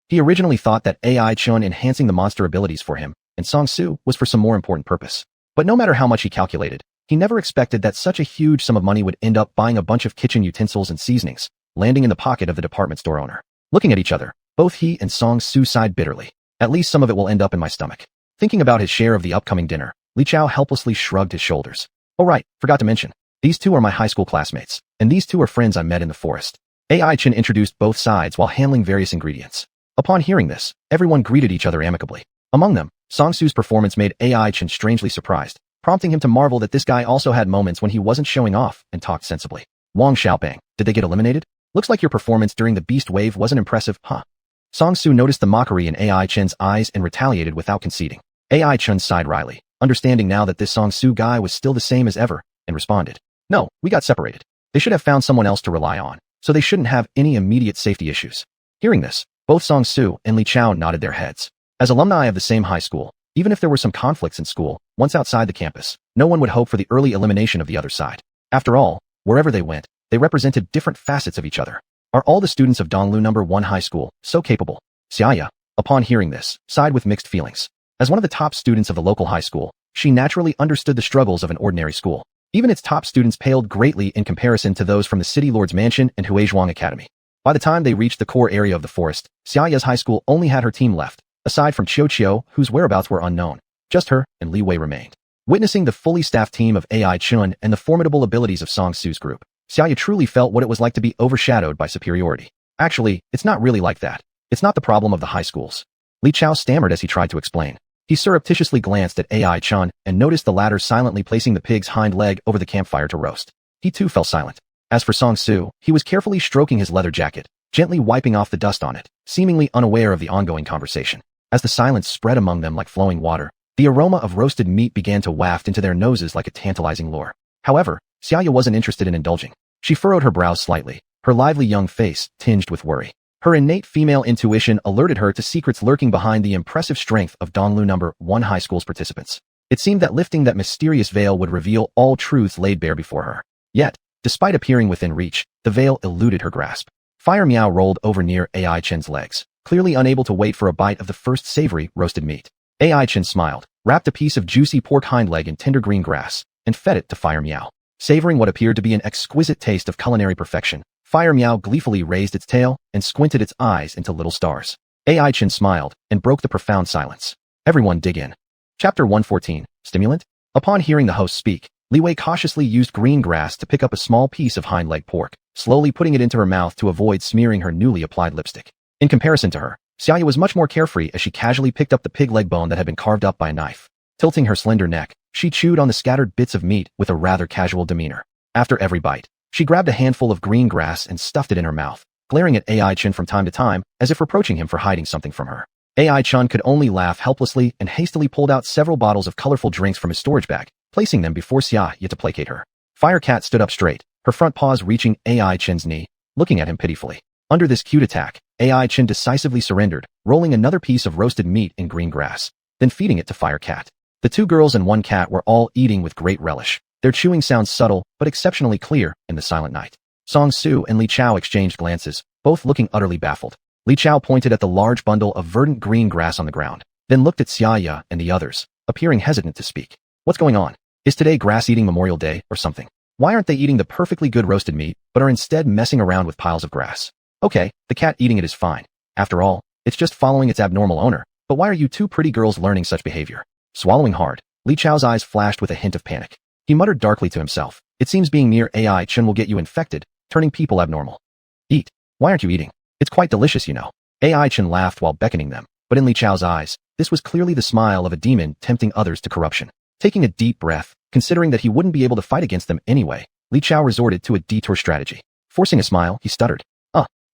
He originally thought that Ai-chun enhancing the monster abilities for him, and Song Su was for some more important purpose. But no matter how much he calculated, he never expected that such a huge sum of money would end up buying a bunch of kitchen utensils and seasonings, landing in the pocket of the department store owner. Looking at each other, both he and Song Su sighed bitterly. At least some of it will end up in my stomach. Thinking about his share of the upcoming dinner, Li Chao helplessly shrugged his shoulders. Oh right, forgot to mention. These two are my high school classmates, and these two are friends I met in the forest. Ai-chun introduced both sides while handling various ingredients. Upon hearing this, everyone greeted each other amicably. Among them, Song Su's performance made Ai-chun strangely surprised, prompting him to marvel that this guy also had moments when he wasn't showing off and talked sensibly. Wang Xiaobang, did they get eliminated? Looks like your performance during the beast wave wasn't impressive, huh? Song Su noticed the mockery in Ai-chun's eyes and retaliated without conceding. Ai-chun sighed wryly, understanding now that this Song Su guy was still the same as ever, and responded, no, we got separated. They should have found someone else to rely on, so they shouldn't have any immediate safety issues. Hearing this, both Song Su and Li Chao nodded their heads. As alumni of the same high school, even if there were some conflicts in school, once outside the campus, no one would hope for the early elimination of the other side. After all, wherever they went, they represented different facets of each other. Are all the students of Donglu No. 1 High School so capable? Xianxia, upon hearing this, sighed with mixed feelings. As one of the top students of the local high school, she naturally understood the struggles of an ordinary school. Even its top students paled greatly in comparison to those from the City Lord's Mansion and Huizhuang Academy. By the time they reached the core area of the forest, Xiaoya's high school only had her team left, aside from Qiu, whose whereabouts were unknown. Just her and Li Wei remained. Witnessing the fully staffed team of Ai-chun and the formidable abilities of Song Su's group, Xiaoya truly felt what it was like to be overshadowed by superiority. Actually, it's not really like that. It's not the problem of the high schools. Li Chao stammered as he tried to explain. He surreptitiously glanced at Ai-chun and noticed the latter silently placing the pig's hind leg over the campfire to roast. He too fell silent. As for Song Su, he was carefully stroking his leather jacket, gently wiping off the dust on it, seemingly unaware of the ongoing conversation. As the silence spread among them like flowing water, the aroma of roasted meat began to waft into their noses like a tantalizing lure. However, Xiaoya wasn't interested in indulging. She furrowed her brows slightly, her lively young face tinged with worry. Her innate female intuition alerted her to secrets lurking behind the impressive strength of Donglu No. 1 High School's participants. It seemed that lifting that mysterious veil would reveal all truths laid bare before her. Yet, despite appearing within reach, the veil eluded her grasp. Fire Meow rolled over near Ai-chun's legs, clearly unable to wait for a bite of the first savory roasted meat. Ai-chun smiled, wrapped a piece of juicy pork hind leg in tender green grass, and fed it to Fire Meow. Savoring what appeared to be an exquisite taste of culinary perfection, Fire Meow gleefully raised its tail and squinted its eyes into little stars. AI Chin smiled and broke the profound silence. Everyone dig in. Chapter 114, Stimulant? Upon hearing the host speak, Li Wei cautiously used green grass to pick up a small piece of hind leg pork, slowly putting it into her mouth to avoid smearing her newly applied lipstick. In comparison to her, Xianxia was much more carefree as she casually picked up the pig leg bone that had been carved up by a knife. Tilting her slender neck, she chewed on the scattered bits of meat with a rather casual demeanor. After every bite, she grabbed a handful of green grass and stuffed it in her mouth, glaring at AI Chin from time to time as if reproaching him for hiding something from her. AI Chin could only laugh helplessly and hastily pulled out several bottles of colorful drinks from his storage bag, placing them before Xianxia to placate her. Firecat stood up straight, her front paws reaching AI Chin's knee, looking at him pitifully. Under this cute attack, AI Chin decisively surrendered, rolling another piece of roasted meat in green grass, then feeding it to Firecat. The two girls and one cat were all eating with great relish, their chewing sounds subtle but exceptionally clear in the silent night. Song Su and Li Chao exchanged glances, both looking utterly baffled. Li Chao pointed at the large bundle of verdant green grass on the ground, then looked at Xianxia and the others, appearing hesitant to speak. What's going on? Is today grass-eating Memorial Day or something? Why aren't they eating the perfectly good roasted meat, but are instead messing around with piles of grass? Okay, the cat eating it is fine. After all, it's just following its abnormal owner, but why are you two pretty girls learning such behavior? Swallowing hard, Li Chao's eyes flashed with a hint of panic. He muttered darkly to himself, it seems being near AI Chin will get you infected, turning people abnormal. Eat. Why aren't you eating? It's quite delicious, you know. AI Chin laughed while beckoning them, but in Li Chao's eyes, this was clearly the smile of a demon tempting others to corruption. Taking a deep breath, considering that he wouldn't be able to fight against them anyway, Li Chao resorted to a detour strategy. Forcing a smile, he stuttered.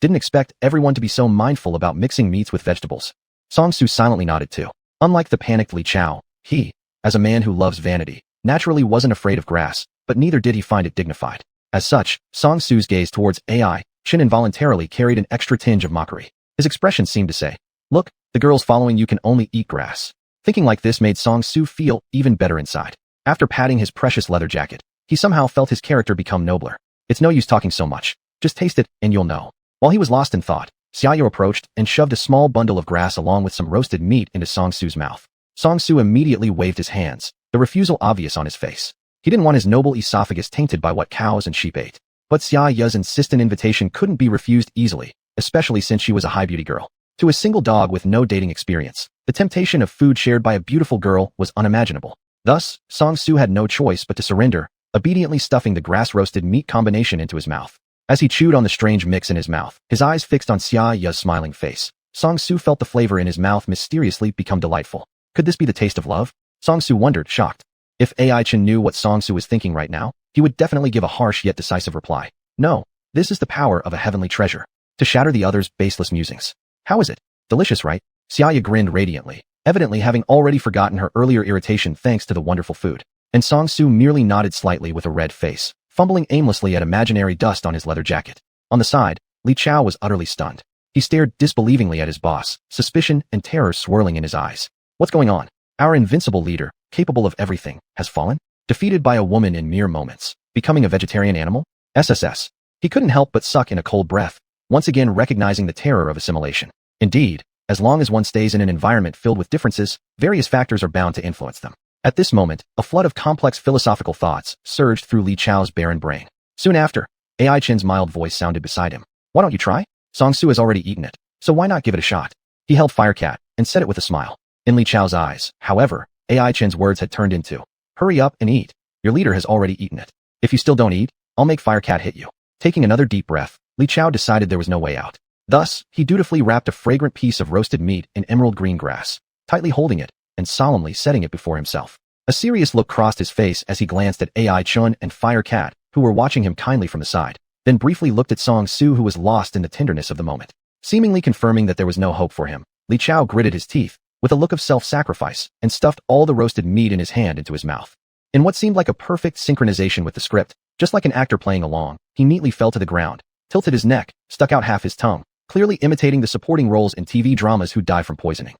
Didn't expect everyone to be so mindful about mixing meats with vegetables. Song Su silently nodded too. Unlike the panicked Li Chao, he, as a man who loves vanity, naturally wasn't afraid of grass, but neither did he find it dignified. As such, Song Su's gaze towards AI Chin involuntarily carried an extra tinge of mockery. His expression seemed to say, look, the girls following you can only eat grass. Thinking like this made Song Su feel even better inside. After patting his precious leather jacket, he somehow felt his character become nobler. It's no use talking so much. Just taste it, and you'll know. While he was lost in thought, Xianxia approached and shoved a small bundle of grass along with some roasted meat into Song Su's mouth. Song Su immediately waved his hands, the refusal obvious on his face. He didn't want his noble esophagus tainted by what cows and sheep ate. But Xianxia's insistent invitation couldn't be refused easily, especially since she was a high beauty girl. To a single dog with no dating experience, the temptation of food shared by a beautiful girl was unimaginable. Thus, Song Su had no choice but to surrender, obediently stuffing the grass-roasted meat combination into his mouth. As he chewed on the strange mix in his mouth, his eyes fixed on Xianxia's smiling face, Song Su felt the flavor in his mouth mysteriously become delightful. Could this be the taste of love? Song Su wondered, shocked. If AI Chin knew what Song Su was thinking right now, he would definitely give a harsh yet decisive reply. No, this is the power of a heavenly treasure. To shatter the other's baseless musings. How is it? Delicious, right? Xianxia grinned radiantly, evidently having already forgotten her earlier irritation thanks to the wonderful food. And Song Su merely nodded slightly with a red face, fumbling aimlessly at imaginary dust on his leather jacket. On the side, Li Chao was utterly stunned. He stared disbelievingly at his boss, suspicion and terror swirling in his eyes. What's going on? Our invincible leader, capable of everything, has fallen? Defeated by a woman in mere moments. Becoming a vegetarian animal? SSS. He couldn't help but suck in a cold breath, once again recognizing the terror of assimilation. Indeed, as long as one stays in an environment filled with differences, various factors are bound to influence them. At this moment, a flood of complex philosophical thoughts surged through Li Chao's barren brain. Soon after, AI Chin's mild voice sounded beside him. Why don't you try? Song Su has already eaten it, so why not give it a shot? He held Firecat and said it with a smile. In Li Chao's eyes, however, AI Chin's words had turned into, hurry up and eat. Your leader has already eaten it. If you still don't eat, I'll make Firecat hit you. Taking another deep breath, Li Chao decided there was no way out. Thus, he dutifully wrapped a fragrant piece of roasted meat in emerald green grass, tightly holding it and solemnly setting it before himself. A serious look crossed his face as he glanced at AI Chun and Firecat, who were watching him kindly from the side, then briefly looked at Song Su, who was lost in the tenderness of the moment. Seemingly confirming that there was no hope for him, Li Chao gritted his teeth, with a look of self-sacrifice, and stuffed all the roasted meat in his hand into his mouth. In what seemed like a perfect synchronization with the script, just like an actor playing along, he neatly fell to the ground, tilted his neck, stuck out half his tongue, clearly imitating the supporting roles in TV dramas who die from poisoning.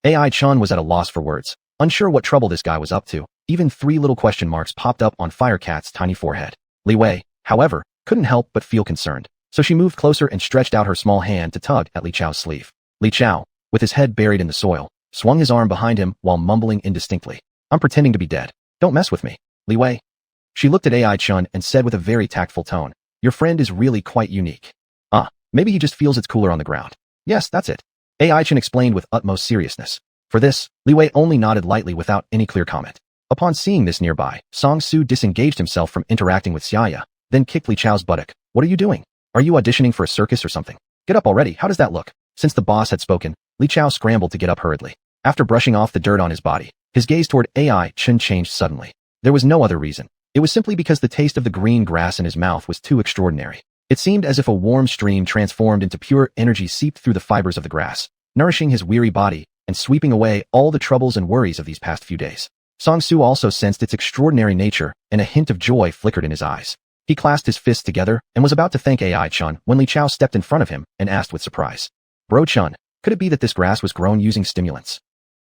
AI Chun was at a loss for words, unsure what trouble this guy was up to. Even 3 little question marks popped up on Firecat's tiny forehead. Li Wei, however, couldn't help but feel concerned, so she moved closer and stretched out her small hand to tug at Li Chao's sleeve. Li Chao, with his head buried in the soil, swung his arm behind him while mumbling indistinctly. I'm pretending to be dead. Don't mess with me. Li Wei. She looked at AI-chun and said with a very tactful tone, "Your friend is really quite unique. Maybe he just feels it's cooler on the ground." "Yes, that's it," AI-chun explained with utmost seriousness. For this, Li Wei only nodded lightly without any clear comment. Upon seeing this nearby, Song-su disengaged himself from interacting with xianxia, then kicked Li Chao's buttock. "What are you doing? Are you auditioning for a circus or something? Get up already, how does that look?" Since the boss had spoken, Li Chao scrambled to get up hurriedly. After brushing off the dirt on his body, his gaze toward AI-chun changed suddenly. There was no other reason. It was simply because the taste of the green grass in his mouth was too extraordinary. It seemed as if a warm stream transformed into pure energy seeped through the fibers of the grass, nourishing his weary body and sweeping away all the troubles and worries of these past few days. Song-su also sensed its extraordinary nature, and a hint of joy flickered in his eyes. He clasped his fists together and was about to thank AI-chun when Li Chao stepped in front of him and asked with surprise, "Bro-chun, could it be that this grass was grown using stimulants?"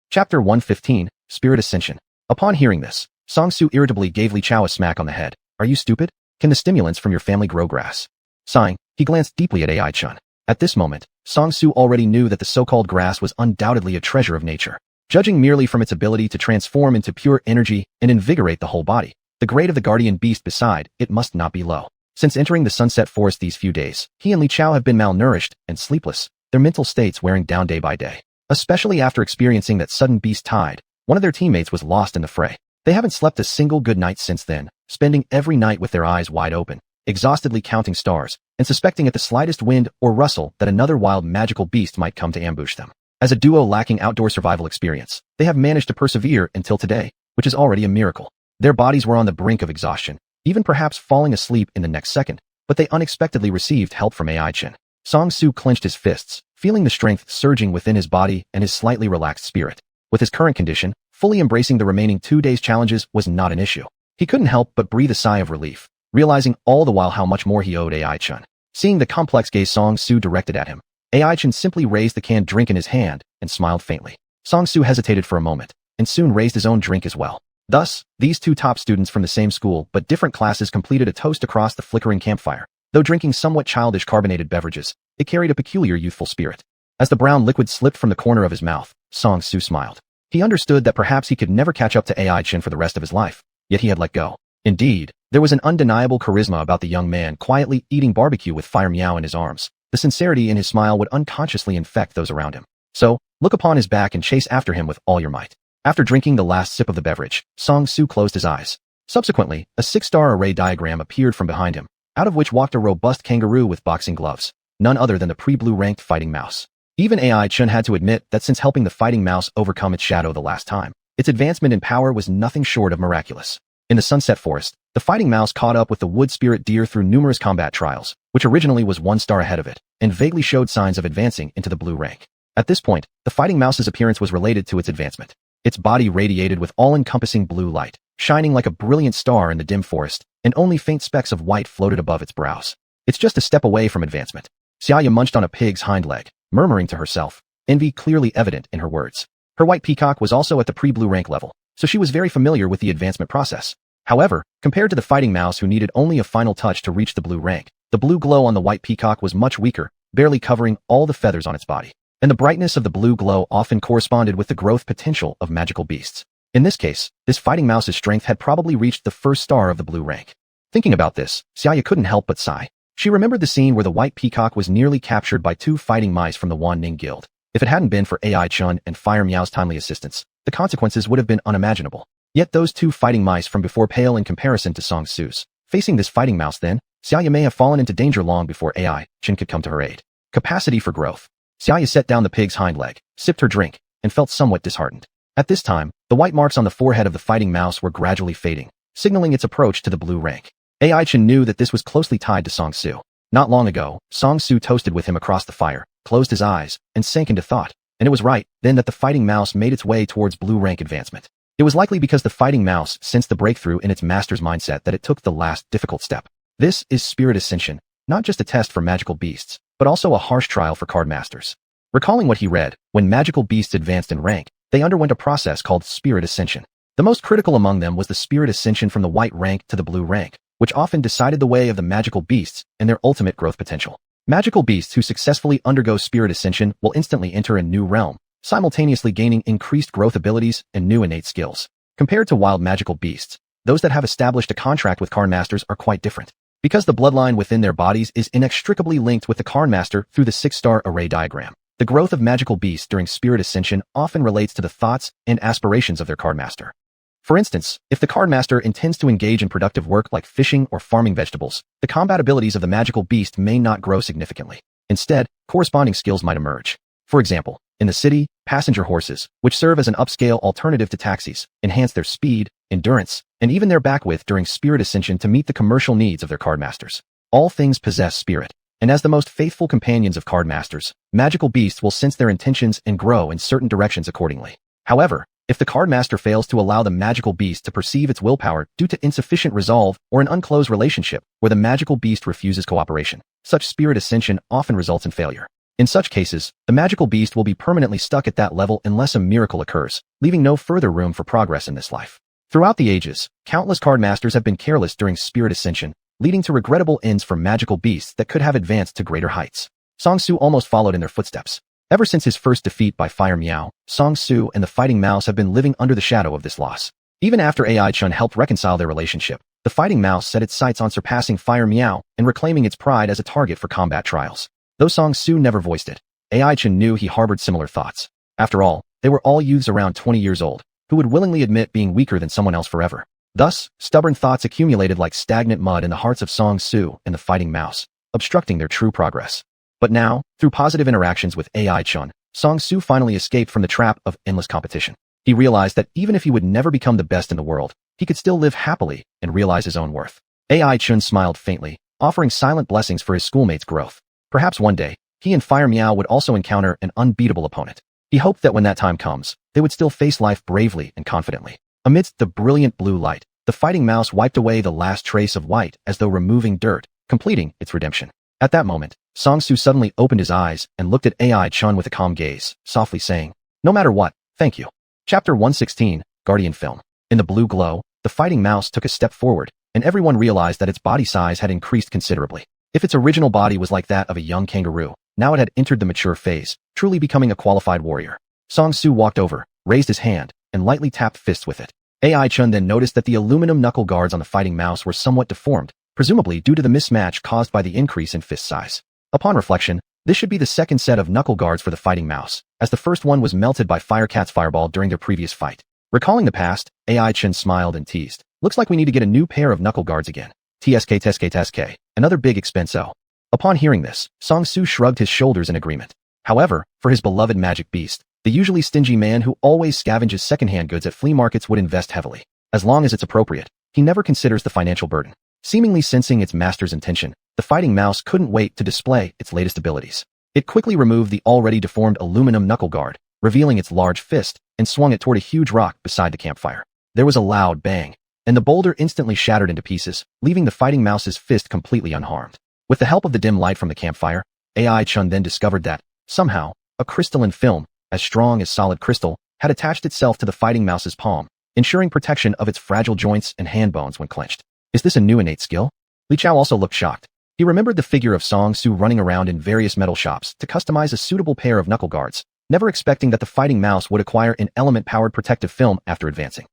Chapter 115, Spirit Ascension. Upon hearing this, Song-su irritably gave Li Chao a smack on the head. "Are you stupid? Can the stimulants from your family grow grass?" Sighing, he glanced deeply at AI-chun. At this moment, Song-su already knew that the so-called grass was undoubtedly a treasure of nature. Judging merely from its ability to transform into pure energy and invigorate the whole body, the grade of the guardian beast beside it must not be low. Since entering the Sunset Forest these few days, he and Li Chao have been malnourished and sleepless, their mental states wearing down day by day. Especially after experiencing that sudden beast tide, one of their teammates was lost in the fray. They haven't slept a single good night since then, spending every night with their eyes wide open, exhaustedly counting stars, and suspecting at the slightest wind or rustle that another wild magical beast might come to ambush them. As a duo lacking outdoor survival experience, they have managed to persevere until today, which is already a miracle. Their bodies were on the brink of exhaustion, even perhaps falling asleep in the next second, but they unexpectedly received help from AI-chun. Song-su clenched his fists, feeling the strength surging within his body and his slightly relaxed spirit. With his current condition, fully embracing the remaining 2 days' challenges was not an issue. He couldn't help but breathe a sigh of relief, realizing all the while how much more he owed AI-chun. Seeing the complex gaze Song-su directed at him, AI-chun simply raised the canned drink in his hand and smiled faintly. Song-su hesitated for a moment, and soon raised his own drink as well. Thus, these two top students from the same school but different classes completed a toast across the flickering campfire. Though drinking somewhat childish carbonated beverages, it carried a peculiar youthful spirit. As the brown liquid slipped from the corner of his mouth, Song-su smiled. He understood that perhaps he could never catch up to AI-chun for the rest of his life, yet he had let go. Indeed, there was an undeniable charisma about the young man quietly eating barbecue with Fire Meow in his arms. The sincerity in his smile would unconsciously infect those around him. So, look upon his back and chase after him with all your might. After drinking the last sip of the beverage, Song-su closed his eyes. Subsequently, a 6-star array diagram appeared from behind him, out of which walked a robust kangaroo with boxing gloves, none other than the pre-blue ranked fighting mouse. Even AI-chun had to admit that since helping the fighting mouse overcome its shadow the last time, its advancement in power was nothing short of miraculous. In the Sunset Forest, the fighting mouse caught up with the wood spirit deer through numerous combat trials, which originally was 1 star ahead of it, and vaguely showed signs of advancing into the blue rank. At this point, the fighting mouse's appearance was related to its advancement. Its body radiated with all-encompassing blue light, shining like a brilliant star in the dim forest, and only faint specks of white floated above its brows. It's just a step away from advancement. Xianxia munched on a pig's hind leg, murmuring to herself, envy clearly evident in her words. Her white peacock was also at the pre-blue rank level, so she was very familiar with the advancement process. However, compared to the fighting mouse who needed only a final touch to reach the blue rank, the blue glow on the white peacock was much weaker, barely covering all the feathers on its body. And the brightness of the blue glow often corresponded with the growth potential of magical beasts. In this case, this fighting mouse's strength had probably reached the 1st star of the blue rank. Thinking about this, Xianxia couldn't help but sigh. She remembered the scene where the white peacock was nearly captured by 2 fighting mice from the Wan Ning Guild. If it hadn't been for AI-chun and Fire Meow's timely assistance, the consequences would have been unimaginable. Yet those 2 fighting mice from before pale in comparison to Song-su's. Facing this fighting mouse then, Xianxia may have fallen into danger long before AI-chun could come to her aid. Capacity for growth. Xianxia set down the pig's hind leg, sipped her drink, and felt somewhat disheartened. At this time, the white marks on the forehead of the fighting mouse were gradually fading, signaling its approach to the blue rank. AI-chun knew that this was closely tied to Song-su. Not long ago, Song-su toasted with him across the fire, closed his eyes, and sank into thought. And it was right then that the fighting mouse made its way towards blue rank advancement. It was likely because the fighting mouse sensed the breakthrough in its master's mindset that it took the last difficult step. This is Spirit Ascension, not just a test for magical beasts, but also a harsh trial for card masters. Recalling what he read, when magical beasts advanced in rank, they underwent a process called Spirit Ascension. The most critical among them was the Spirit Ascension from the white rank to the blue rank, which often decided the way of the magical beasts and their ultimate growth potential. Magical beasts who successfully undergo Spirit Ascension will instantly enter a new realm, simultaneously gaining increased growth abilities and new innate skills. Compared to wild magical beasts, those that have established a contract with Karn Masters are quite different. Because the bloodline within their bodies is inextricably linked with the Karn Master through the 6-star array diagram. The growth of magical beasts during spirit ascension often relates to the thoughts and aspirations of their Karn Master. For instance, if the Karn Master intends to engage in productive work like fishing or farming vegetables, the combat abilities of the magical beast may not grow significantly. Instead, corresponding skills might emerge. For example, in the city, passenger horses, which serve as an upscale alternative to taxis, enhance their speed, endurance, and even their backwidth during spirit ascension to meet the commercial needs of their Karn Masters. All things possess spirit, and as the most faithful companions of Karn Masters, magical beasts will sense their intentions and grow in certain directions accordingly. However, if the Karn Master fails to allow the magical beast to perceive its willpower due to insufficient resolve or an unclosed relationship where the magical beast refuses cooperation, such spirit ascension often results in failure. In such cases, the magical beast will be permanently stuck at that level unless a miracle occurs, leaving no further room for progress in this life. Throughout the ages, countless Karn Masters have been careless during spirit ascension, leading to regrettable ends for magical beasts that could have advanced to greater heights. Song-Su almost followed in their footsteps. Ever since his first defeat by Fire Meow, Song-Su and the Fighting Mouse have been living under the shadow of this loss. Even after Ai-Chun helped reconcile their relationship, the Fighting Mouse set its sights on surpassing Fire Meow and reclaiming its pride as a target for combat trials. Though Song-Su never voiced it, Ai-Chun knew he harbored similar thoughts. After all, they were all youths around 20 years old, who would willingly admit being weaker than someone else forever. Thus, stubborn thoughts accumulated like stagnant mud in the hearts of Song-Su and the Fighting Mouse, obstructing their true progress. But now, through positive interactions with Ai-Chun, Song-Su finally escaped from the trap of endless competition. He realized that even if he would never become the best in the world, he could still live happily and realize his own worth. Ai-Chun smiled faintly, offering silent blessings for his schoolmates' growth. Perhaps one day, he and Fire Meow would also encounter an unbeatable opponent. He hoped that when that time comes, they would still face life bravely and confidently. Amidst the brilliant blue light, the Fighting Mouse wiped away the last trace of white as though removing dirt, completing its redemption. At that moment, Song-Su suddenly opened his eyes and looked at Ai-Chun with a calm gaze, softly saying, "No matter what, thank you." Chapter 116, Guardian Film. In the blue glow, the Fighting Mouse took a step forward, and everyone realized that its body size had increased considerably. If its original body was like that of a young kangaroo, now it had entered the mature phase, truly becoming a qualified warrior. Song-Su walked over, raised his hand, and lightly tapped fists with it. Ai-Chun then noticed that the aluminum knuckle guards on the Fighting Mouse were somewhat deformed, presumably due to the mismatch caused by the increase in fist size. Upon reflection, this should be the second set of knuckle guards for the Fighting Mouse, as the first one was melted by Firecat's fireball during their previous fight. Recalling the past, Ai-Chun smiled and teased. "Looks like we need to get a new pair of knuckle guards again. TSK, another big expenso." Upon hearing this, Song-Su shrugged his shoulders in agreement. However, for his beloved magic beast, the usually stingy man who always scavenges secondhand goods at flea markets would invest heavily. As long as it's appropriate, he never considers the financial burden. Seemingly sensing its master's intention, the Fighting Mouse couldn't wait to display its latest abilities. It quickly removed the already deformed aluminum knuckle guard, revealing its large fist, and swung it toward a huge rock beside the campfire. There was a loud bang, and the boulder instantly shattered into pieces, leaving the Fighting Mouse's fist completely unharmed. With the help of the dim light from the campfire, Ai-Chun then discovered that, somehow, a crystalline film, as strong as solid crystal, had attached itself to the Fighting Mouse's palm, ensuring protection of its fragile joints and hand bones when clenched. Is this a new innate skill? Li Chao also looked shocked. He remembered the figure of Song-Su running around in various metal shops to customize a suitable pair of knuckle guards, never expecting that the Fighting Mouse would acquire an element-powered protective film after advancing.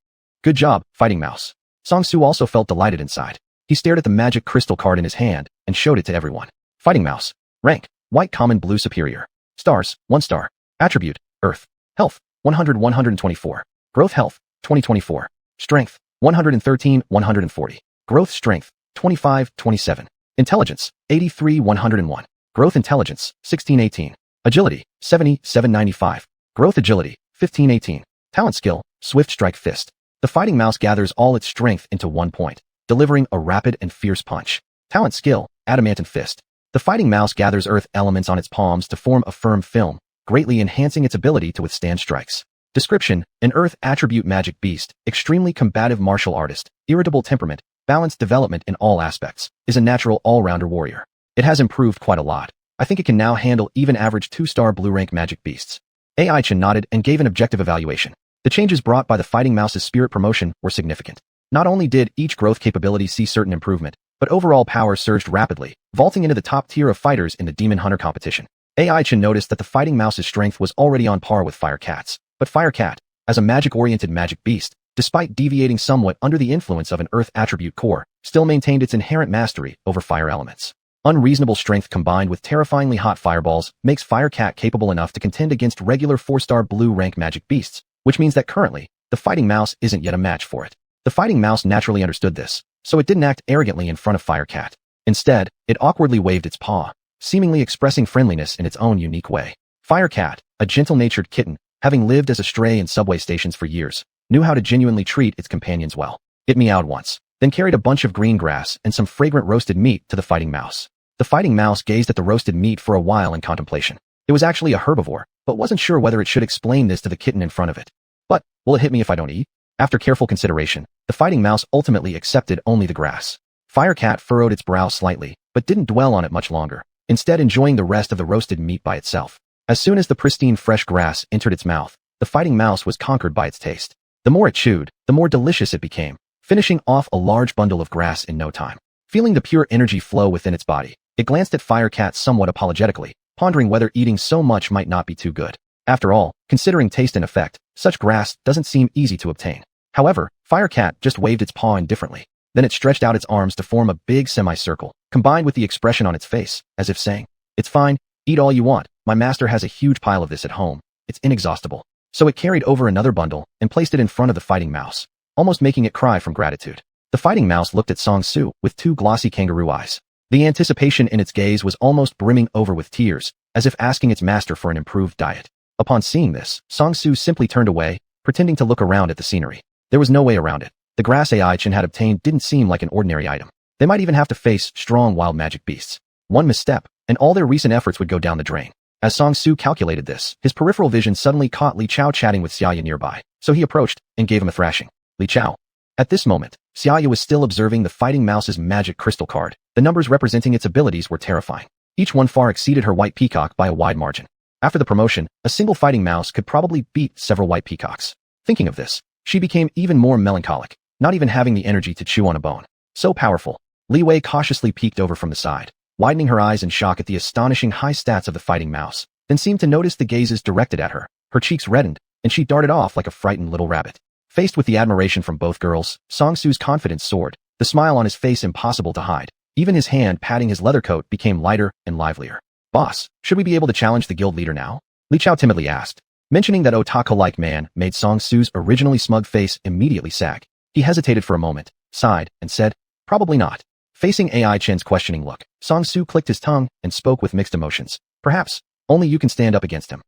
Good job, Fighting Mouse. Song-Su also felt delighted inside. He stared at the magic crystal card in his hand and showed it to everyone. Fighting Mouse. Rank: White Common Blue Superior. Stars: 1 star. Attribute: Earth. Health: 100-124. Growth Health: 20-24. Strength: 113-140. Growth Strength: 25-27. Intelligence: 83-101. Growth Intelligence: 16-18. Agility: 70-795. Growth Agility: 15-18. Talent Skill: Swift Strike Fist. The Fighting Mouse gathers all its strength into one point, delivering a rapid and fierce punch. Talent Skill: Adamantine Fist. The Fighting Mouse gathers earth elements on its palms to form a firm film, greatly enhancing its ability to withstand strikes. Description: An earth attribute magic beast, extremely combative martial artist, irritable temperament, balanced development in all aspects, is a natural all-rounder warrior. It has improved quite a lot. I think it can now handle even average 2-star blue rank magic beasts. Ai-Chun nodded and gave an objective evaluation. The changes brought by the Fighting Mouse's spirit promotion were significant. Not only did each growth capability see certain improvement, but overall power surged rapidly, vaulting into the top tier of fighters in the Demon Hunter competition. Ai-Chun noticed that the Fighting Mouse's strength was already on par with Firecat's, but Firecat, as a magic-oriented magic beast, despite deviating somewhat under the influence of an earth attribute core, still maintained its inherent mastery over fire elements. Unreasonable strength combined with terrifyingly hot fireballs makes Firecat capable enough to contend against regular 4-star blue rank magic beasts, which means that currently, the fighting mouse isn't yet a match for it. The fighting mouse naturally understood this, so it didn't act arrogantly in front of Firecat. Instead, it awkwardly waved its paw, seemingly expressing friendliness in its own unique way. Firecat, a gentle-natured kitten, having lived as a stray in subway stations for years, knew how to genuinely treat its companions well. It meowed once, then carried a bunch of green grass and some fragrant roasted meat to the fighting mouse. The fighting mouse gazed at the roasted meat for a while in contemplation. It was actually a herbivore, but wasn't sure whether it should explain this to the kitten in front of it. But, will it hit me if I don't eat? After careful consideration, the fighting mouse ultimately accepted only the grass. Firecat furrowed its brow slightly, but didn't dwell on it much longer, instead enjoying the rest of the roasted meat by itself. As soon as the pristine fresh grass entered its mouth, the fighting mouse was conquered by its taste. The more it chewed, the more delicious it became, finishing off a large bundle of grass in no time. Feeling the pure energy flow within its body, it glanced at Firecat somewhat apologetically, pondering whether eating so much might not be too good. After all, considering taste and effect, such grass doesn't seem easy to obtain. However, Firecat just waved its paw indifferently. Then it stretched out its arms to form a big semicircle, combined with the expression on its face, as if saying, "It's fine, eat all you want, my master has a huge pile of this at home, it's inexhaustible." So it carried over another bundle and placed it in front of the fighting mouse, almost making it cry from gratitude. The fighting mouse looked at Song Su with two glossy kangaroo eyes. The anticipation in its gaze was almost brimming over with tears, as if asking its master for an improved diet. Upon seeing this, Song Su simply turned away, pretending to look around at the scenery. There was no way around it. The grass AI Chen had obtained didn't seem like an ordinary item. They might even have to face strong wild magic beasts. One misstep, and all their recent efforts would go down the drain. As Song Su calculated this, his peripheral vision suddenly caught Li Chao chatting with Xiaoya nearby, so he approached and gave him a thrashing. Li Chao. At this moment, Xiaoya was still observing the fighting mouse's magic crystal card. The numbers representing its abilities were terrifying. Each one far exceeded her white peacock by a wide margin. After the promotion, a single fighting mouse could probably beat several white peacocks. Thinking of this, she became even more melancholic, not even having the energy to chew on a bone. So powerful. Li Wei cautiously peeked over from the side, widening her eyes in shock at the astonishing high stats of the fighting mouse, then seemed to notice the gazes directed at her. Her cheeks reddened, and she darted off like a frightened little rabbit. Faced with the admiration from both girls, Song Su's confidence soared, the smile on his face impossible to hide. Even his hand patting his leather coat became lighter and livelier. "Boss, should we be able to challenge the guild leader now?" Li Chao timidly asked. Mentioning that otaku-like man made Song Su's originally smug face immediately sag. He hesitated for a moment, sighed, and said, "Probably not." Facing AI Chen's questioning look, Song Su clicked his tongue and spoke with mixed emotions. "Perhaps, only you can stand up against him."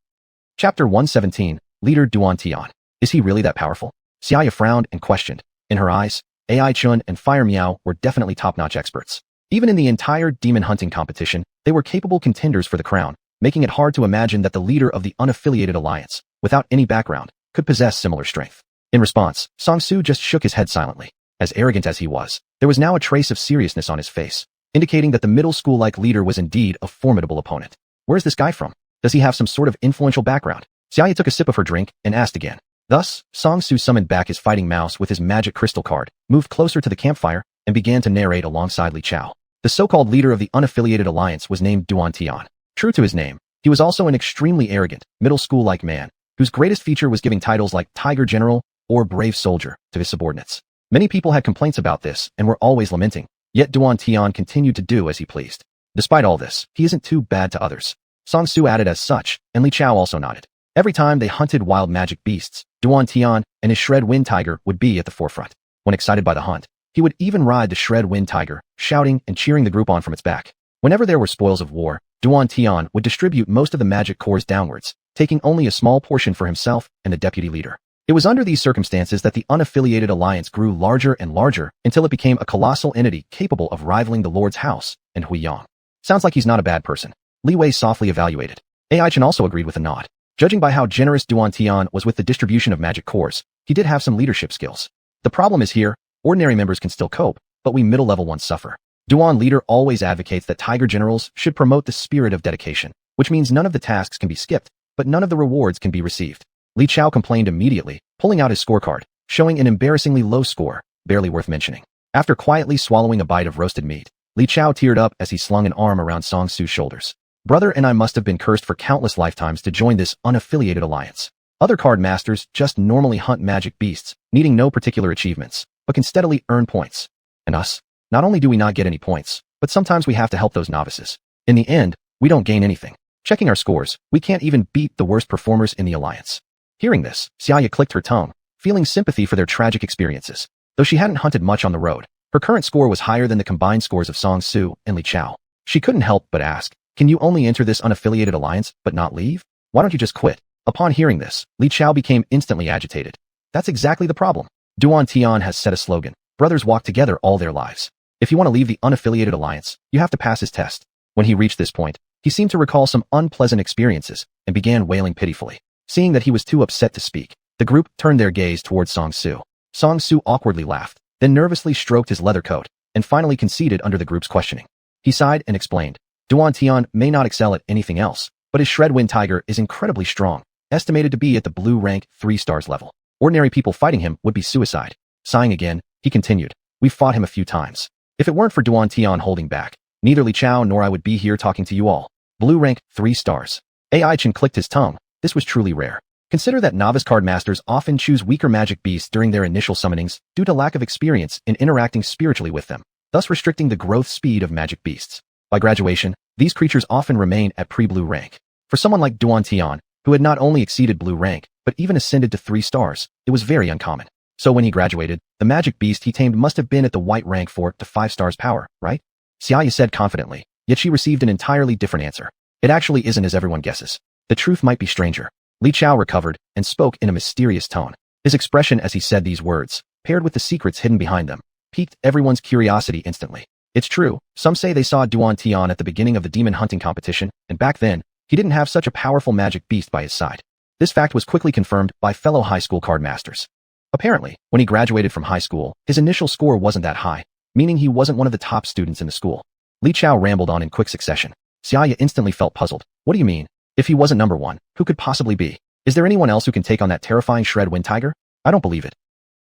Chapter 117, Leader Duan Tian. Is he really that powerful? Xiaoya frowned and questioned. In her eyes, AI Chun and Fire Meow were definitely top-notch experts. Even in the entire demon hunting competition, they were capable contenders for the crown, making it hard to imagine that the leader of the unaffiliated alliance, without any background, could possess similar strength. In response, Song Su just shook his head silently. As arrogant as he was, there was now a trace of seriousness on his face, indicating that the middle school-like leader was indeed a formidable opponent. Where's this guy from? Does he have some sort of influential background? Xiaoya took a sip of her drink and asked again. Thus, Song Su summoned back his fighting mouse with his magic crystal card, moved closer to the campfire, and began to narrate alongside Li Chao. The so-called leader of the unaffiliated alliance was named Duan Tian. True to his name, he was also an extremely arrogant, middle school-like man, whose greatest feature was giving titles like Tiger General or Brave Soldier to his subordinates. Many people had complaints about this and were always lamenting, yet Duan Tian continued to do as he pleased. Despite all this, he isn't too bad to others. Song Su added as such, and Li Chao also nodded. Every time they hunted wild magic beasts, Duan Tian and his Shred Wind Tiger would be at the forefront. When excited by the hunt, he would even ride the Shred Wind Tiger, shouting and cheering the group on from its back. Whenever there were spoils of war, Duan Tian would distribute most of the magic cores downwards, taking only a small portion for himself and the deputy leader. It was under these circumstances that the unaffiliated alliance grew larger and larger until it became a colossal entity capable of rivaling the Lord's House and Huiyang. Sounds like he's not a bad person. Li Wei softly evaluated. AI Chen also agreed with a nod. Judging by how generous Duan Tian was with the distribution of magic cores, he did have some leadership skills. The problem is here, ordinary members can still cope, but we middle-level ones suffer. Duan leader always advocates that Tiger Generals should promote the spirit of dedication, which means none of the tasks can be skipped, but none of the rewards can be received. Li Chao complained immediately, pulling out his scorecard, showing an embarrassingly low score, barely worth mentioning. After quietly swallowing a bite of roasted meat, Li Chao teared up as he slung an arm around Song Su's shoulders. Brother and I must have been cursed for countless lifetimes to join this unaffiliated alliance. Other card masters just normally hunt magic beasts, needing no particular achievements, but can steadily earn points. And us? Not only do we not get any points, but sometimes we have to help those novices. In the end, we don't gain anything. Checking our scores, we can't even beat the worst performers in the alliance. Hearing this, Xianxia clicked her tongue, feeling sympathy for their tragic experiences. Though she hadn't hunted much on the road, her current score was higher than the combined scores of Song Su and Li Chao. She couldn't help but ask, can you only enter this unaffiliated alliance, but not leave? Why don't you just quit? Upon hearing this, Li Chao became instantly agitated. That's exactly the problem. Xuanhuan has set a slogan, brothers walk together all their lives. If you want to leave the unaffiliated alliance, you have to pass his test. When he reached this point, he seemed to recall some unpleasant experiences and began wailing pitifully. Seeing that he was too upset to speak, the group turned their gaze towards Song Su. Song Su awkwardly laughed, then nervously stroked his leather coat, and finally conceded under the group's questioning. He sighed and explained, Xuanhuan may not excel at anything else, but his Shred-Wind Tiger is incredibly strong, estimated to be at the blue rank 3 stars level. Ordinary people fighting him would be suicide. Sighing again, he continued, we've fought him a few times. If it weren't for Xuanhuan holding back, neither Li Chao nor I would be here talking to you all. Blue rank 3 stars. AI Chen clicked his tongue. This was truly rare. Consider that novice card masters often choose weaker magic beasts during their initial summonings due to lack of experience in interacting spiritually with them, thus restricting the growth speed of magic beasts. By graduation, these creatures often remain at pre-blue rank. For someone like Xuanhuan, who had not only exceeded blue rank, but even ascended to 3 stars, it was very uncommon. So when he graduated, the magic beast he tamed must have been at the white rank 4 to 5 stars power, right? Xianxia said confidently, yet she received an entirely different answer. It actually isn't as everyone guesses. The truth might be stranger. Li Chao recovered and spoke in a mysterious tone. His expression as he said these words, paired with the secrets hidden behind them, piqued everyone's curiosity instantly. It's true, some say they saw Xuanhuan at the beginning of the demon hunting competition, and back then, he didn't have such a powerful magic beast by his side. This fact was quickly confirmed by fellow high school card masters. Apparently, when he graduated from high school, his initial score wasn't that high, meaning he wasn't one of the top students in the school. Li Chao rambled on in quick succession. Xianxia instantly felt puzzled. What do you mean? If he wasn't number 1, who could possibly be? Is there anyone else who can take on that terrifying Shred-Wind Tiger? I don't believe it.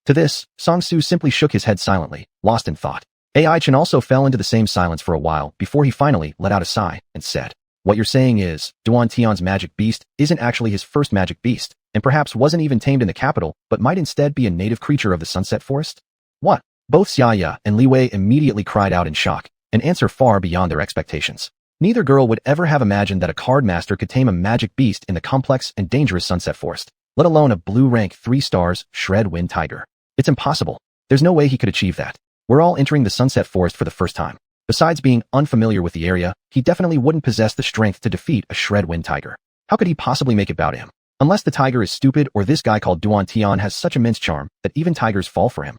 To this, Song Su simply shook his head silently, lost in thought. AI Chen also fell into the same silence for a while before he finally let out a sigh and said, what you're saying is, Xuanhuan's magic beast isn't actually his first magic beast, and perhaps wasn't even tamed in the capital, but might instead be a native creature of the Sunset Forest? What? Both Xianxia and Li Wei immediately cried out in shock, an answer far beyond their expectations. Neither girl would ever have imagined that a card master could tame a magic beast in the complex and dangerous Sunset Forest, let alone a blue rank 3 stars Shred-Wind Tiger. It's impossible. There's no way he could achieve that. We're all entering the Sunset Forest for the first time. Besides being unfamiliar with the area, he definitely wouldn't possess the strength to defeat a Shred-Wind Tiger. How could he possibly make it bow to him? Unless the tiger is stupid or this guy called Xuanhuan has such immense charm that even tigers fall for him.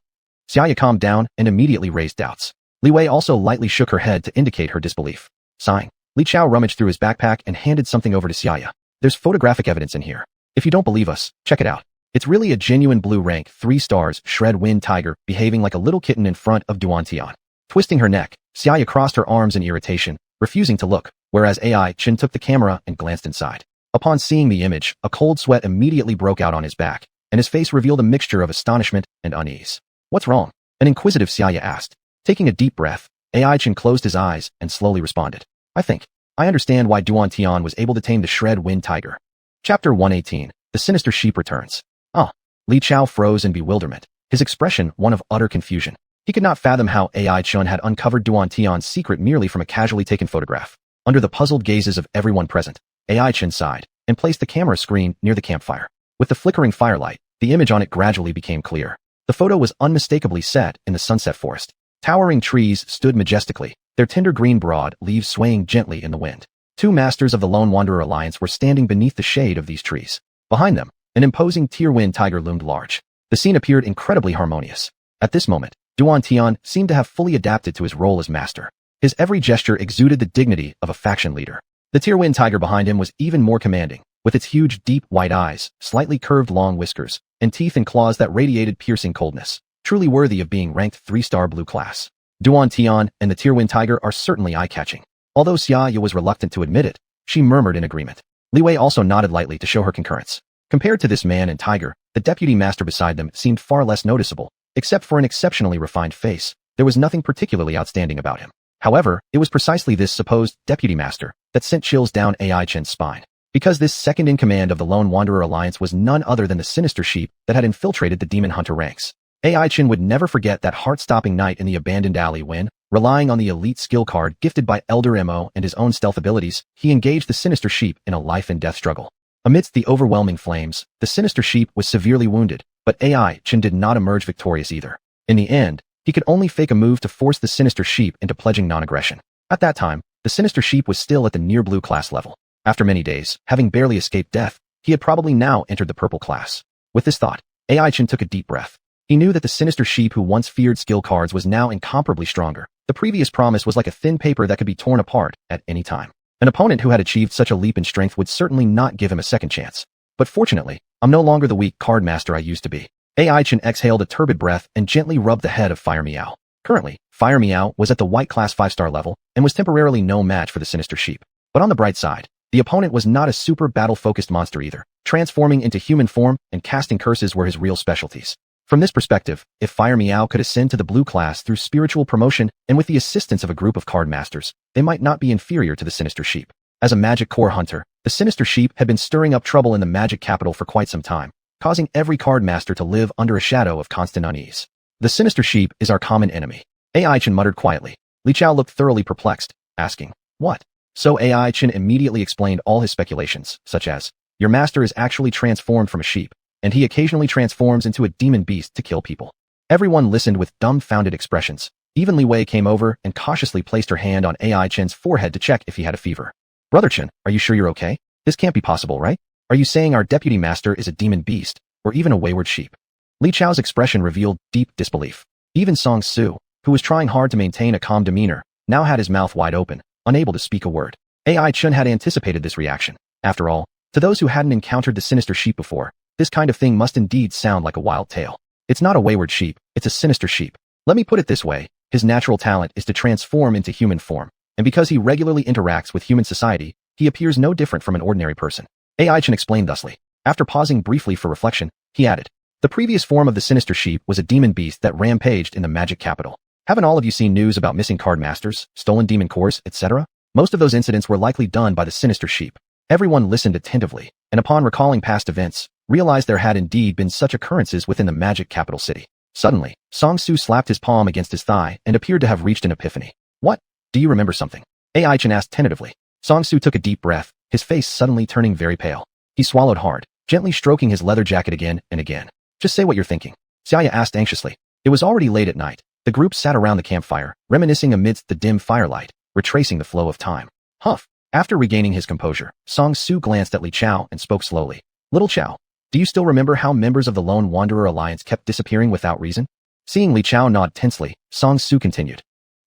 Xianxia calmed down and immediately raised doubts. Li Wei also lightly shook her head to indicate her disbelief. Sighing, Li Chao rummaged through his backpack and handed something over to Xianxia. There's photographic evidence in here. If you don't believe us, check it out. It's really a genuine blue rank 3 stars Shred-Wind Tiger behaving like a little kitten in front of Xuanhuan. Twisting her neck, Xianxia crossed her arms in irritation, refusing to look, whereas AI Chen took the camera and glanced inside. Upon seeing the image, a cold sweat immediately broke out on his back, and his face revealed a mixture of astonishment and unease. What's wrong? An inquisitive Xianxia asked. Taking a deep breath, AI Chen closed his eyes and slowly responded. I understand why Xuanhuan was able to tame the Shred-Wind Tiger. Chapter 118. The Sinister Sheep Returns. Li Chao froze in bewilderment, his expression one of utter confusion. He could not fathom how AI Chen had uncovered Xuanhuan's secret merely from a casually taken photograph. Under the puzzled gazes of everyone present, AI Chen sighed and placed the camera screen near the campfire. With the flickering firelight, the image on it gradually became clear. The photo was unmistakably set in the Sunset Forest. Towering trees stood majestically, their tender green broad leaves swaying gently in the wind. 2 masters of the Lone Wanderer Alliance were standing beneath the shade of these trees. Behind them, an imposing Tear-Wind Tiger loomed large. The scene appeared incredibly harmonious. At this moment, Xuanhuan seemed to have fully adapted to his role as master. His every gesture exuded the dignity of a faction leader. The Tear-Wind Tiger behind him was even more commanding, with its huge, deep, white eyes, slightly curved long whiskers, and teeth and claws that radiated piercing coldness, truly worthy of being ranked 3-star blue class. Xuanhuan and the Tear-Wind Tiger are certainly eye-catching. Although Xianxia was reluctant to admit it, she murmured in agreement. Li Wei also nodded lightly to show her concurrence. Compared to this man and tiger, the deputy master beside them seemed far less noticeable. Except for an exceptionally refined face, there was nothing particularly outstanding about him. However, it was precisely this supposed deputy master that sent chills down AI Chen's spine. Because this second-in-command of the Lone Wanderer Alliance was none other than the sinister sheep that had infiltrated the demon hunter ranks. AI Chin would never forget that heart-stopping night in the abandoned alley when, relying on the elite skill card gifted by Elder Mo and his own stealth abilities, he engaged the sinister sheep in a life-and-death struggle. Amidst the overwhelming flames, the sinister sheep was severely wounded, but AI Chin did not emerge victorious either. In the end, he could only fake a move to force the sinister sheep into pledging non-aggression. At that time, the sinister sheep was still at the near blue class level. After many days, having barely escaped death, he had probably now entered the purple class. With this thought, AI Chin took a deep breath. He knew that the sinister sheep who once feared skill cards was now incomparably stronger. The previous promise was like a thin paper that could be torn apart at any time. An opponent who had achieved such a leap in strength would certainly not give him a second chance. But fortunately, I'm no longer the weak card master I used to be. AI Chin exhaled a turbid breath and gently rubbed the head of Fire Meow. Currently, Fire Meow was at the white class 5-star level and was temporarily no match for the sinister sheep. But on the bright side, the opponent was not a super battle-focused monster either. Transforming into human form and casting curses were his real specialties. From this perspective, if Fire Meow could ascend to the blue class through spiritual promotion and with the assistance of a group of card masters, they might not be inferior to the sinister sheep. As a magic core hunter, the sinister sheep had been stirring up trouble in the magic capital for quite some time, causing every card master to live under a shadow of constant unease. The sinister sheep is our common enemy. AI Chin muttered quietly. Li Chao looked thoroughly perplexed, asking, "What?" So AI Chin immediately explained all his speculations, such as, "Your master is actually transformed from a sheep, and he occasionally transforms into a demon beast to kill people." Everyone listened with dumbfounded expressions. Even Li Wei came over and cautiously placed her hand on AI Chin's forehead to check if he had a fever. "Brother Chin, are you sure you're okay? This can't be possible, right? Are you saying our deputy master is a demon beast, or even a wayward sheep?" Li Chao's expression revealed deep disbelief. Even Song Su, who was trying hard to maintain a calm demeanor, now had his mouth wide open, unable to speak a word. AI Chin had anticipated this reaction. After all, to those who hadn't encountered the sinister sheep before, this kind of thing must indeed sound like a wild tale. It's not a wayward sheep, it's a sinister sheep. Let me put it this way, his natural talent is to transform into human form, and because he regularly interacts with human society, he appears no different from an ordinary person. AI Chin explained thusly. After pausing briefly for reflection, he added, "The previous form of the sinister sheep was a demon beast that rampaged in the magic capital. Haven't all of you seen news about missing card masters, stolen demon cores, etc.? Most of those incidents were likely done by the sinister sheep." Everyone listened attentively, and upon recalling past events, realized there had indeed been such occurrences within the magic capital city. Suddenly, Song Su slapped his palm against his thigh and appeared to have reached an epiphany. "What? Do you remember something?" AI Chin asked tentatively. Song Su took a deep breath, his face suddenly turning very pale. He swallowed hard, gently stroking his leather jacket again and again. "Just say what you're thinking," Xianxia asked anxiously. It was already late at night. The group sat around the campfire, reminiscing amidst the dim firelight, retracing the flow of time. Humph. After regaining his composure, Song Su glanced at Li Chao and spoke slowly. "Little Chao, do you still remember how members of the Lone Wanderer Alliance kept disappearing without reason?" Seeing Li Chao nod tensely, Song Su continued.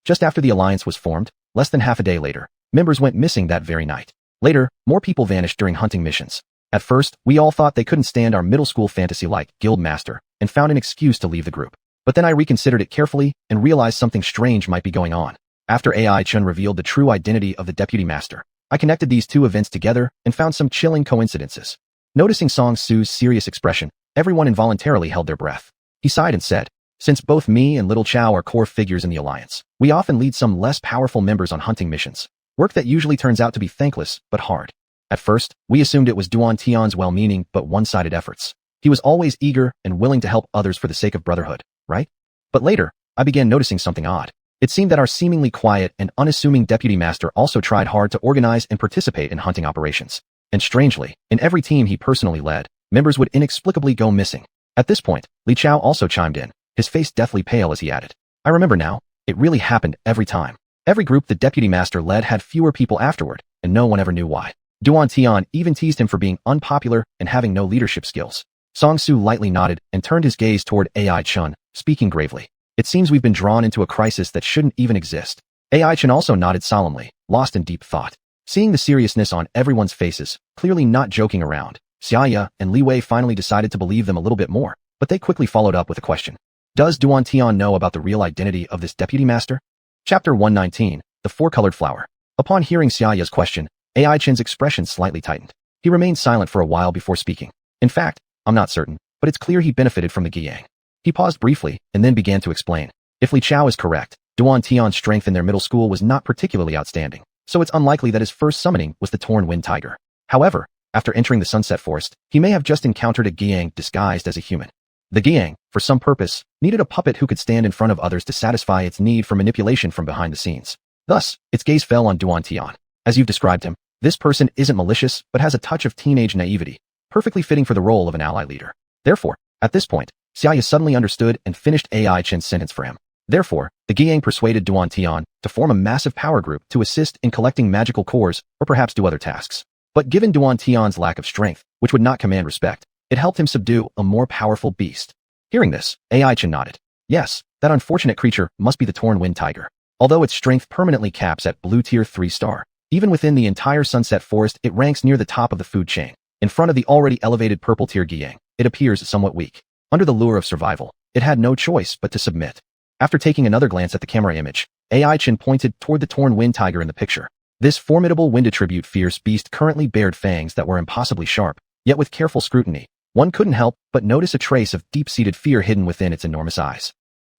"Just after the alliance was formed, less than half a day later, members went missing that very night. Later, more people vanished during hunting missions. At first, we all thought they couldn't stand our middle school fantasy-like guild master and found an excuse to leave the group. But then I reconsidered it carefully and realized something strange might be going on. After AI Chun revealed the true identity of the deputy master, I connected these two events together and found some chilling coincidences." Noticing Song Su's serious expression, everyone involuntarily held their breath. He sighed and said, "Since both me and Little Chao are core figures in the alliance, we often lead some less powerful members on hunting missions. Work that usually turns out to be thankless, but hard. At first, we assumed it was Duan Tian's well-meaning but one-sided efforts. He was always eager and willing to help others for the sake of brotherhood, right? But later, I began noticing something odd. It seemed that our seemingly quiet and unassuming deputy master also tried hard to organize and participate in hunting operations. And strangely, in every team he personally led, members would inexplicably go missing. At this point, Li Chao also chimed in, his face deathly pale as he added, "I remember now, it really happened every time. Every group the deputy master led had fewer people afterward, and no one ever knew why. Duan Tian even teased him for being unpopular and having no leadership skills." Song Su lightly nodded and turned his gaze toward AI Chun, speaking gravely. "It seems we've been drawn into a crisis that shouldn't even exist." AI Chun also nodded solemnly, lost in deep thought. Seeing the seriousness on everyone's faces, clearly not joking around, Xianxia and Li Wei finally decided to believe them a little bit more, but they quickly followed up with a question. "Does Duan Tian know about the real identity of this deputy master?" Chapter 119, The Four-Colored Flower. Upon hearing Xianxia's question, AI Chin's expression slightly tightened. He remained silent for a while before speaking. "In fact, I'm not certain, but it's clear he benefited from the Guiyang." He paused briefly and then began to explain. "If Li Chao is correct, Duan Tian's strength in their middle school was not particularly outstanding, so it's unlikely that his first summoning was the Torn Wind Tiger. However, After entering the sunset forest, he may have just encountered a xiang disguised as a human. The xiang, for some purpose, needed a puppet who could stand in front of others to satisfy its need for manipulation from behind the scenes. Thus, its gaze fell on Xuanhuan. As you've described him, this person isn't malicious but has a touch of teenage naivety, perfectly fitting for the role of an ally leader. Therefore, at this point, Xianxia suddenly understood and finished AI Chen's sentence for him. Therefore, the xiang persuaded Xuanhuan to form a massive power group to assist in collecting magical cores or perhaps do other tasks. But given Xuanhuan's lack of strength, which would not command respect, it helped him subdue a more powerful beast. Hearing this, AI Chen nodded. Yes, that unfortunate creature must be the torn wind tiger. Although its strength permanently caps at blue tier 3-star, even within the entire sunset forest it ranks near the top of the food chain. In front of the already elevated purple tier xiang, it appears somewhat weak. Under the lure of survival, it had no choice but to submit. After taking another glance at the camera image, AI Chen pointed toward the torn wind tiger in the picture. This formidable wind attribute fierce beast currently bared fangs that were impossibly sharp, yet with careful scrutiny, one couldn't help but notice a trace of deep-seated fear hidden within its enormous eyes.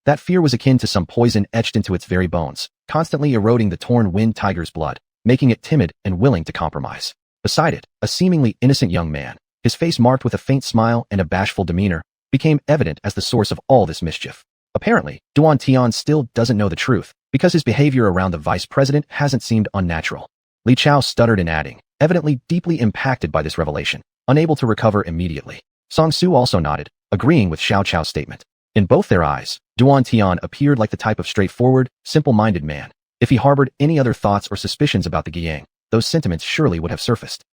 That fear was akin to some poison etched into its very bones, constantly eroding the torn wind tiger's blood, making it timid and willing to compromise. Beside it, a seemingly innocent young man, his face marked with a faint smile and a bashful demeanor, became evident as the source of all this mischief. Apparently, Xuanhuan still doesn't know the truth, because his behavior around the vice president hasn't seemed unnatural. Li Chao stuttered in adding, evidently deeply impacted by this revelation, unable to recover immediately. Song Su also nodded, agreeing with Xiao Chao's statement. In both their eyes, Xuanhuan appeared like the type of straightforward, simple-minded man. If he harbored any other thoughts or suspicions about the xiang, those sentiments surely would have surfaced.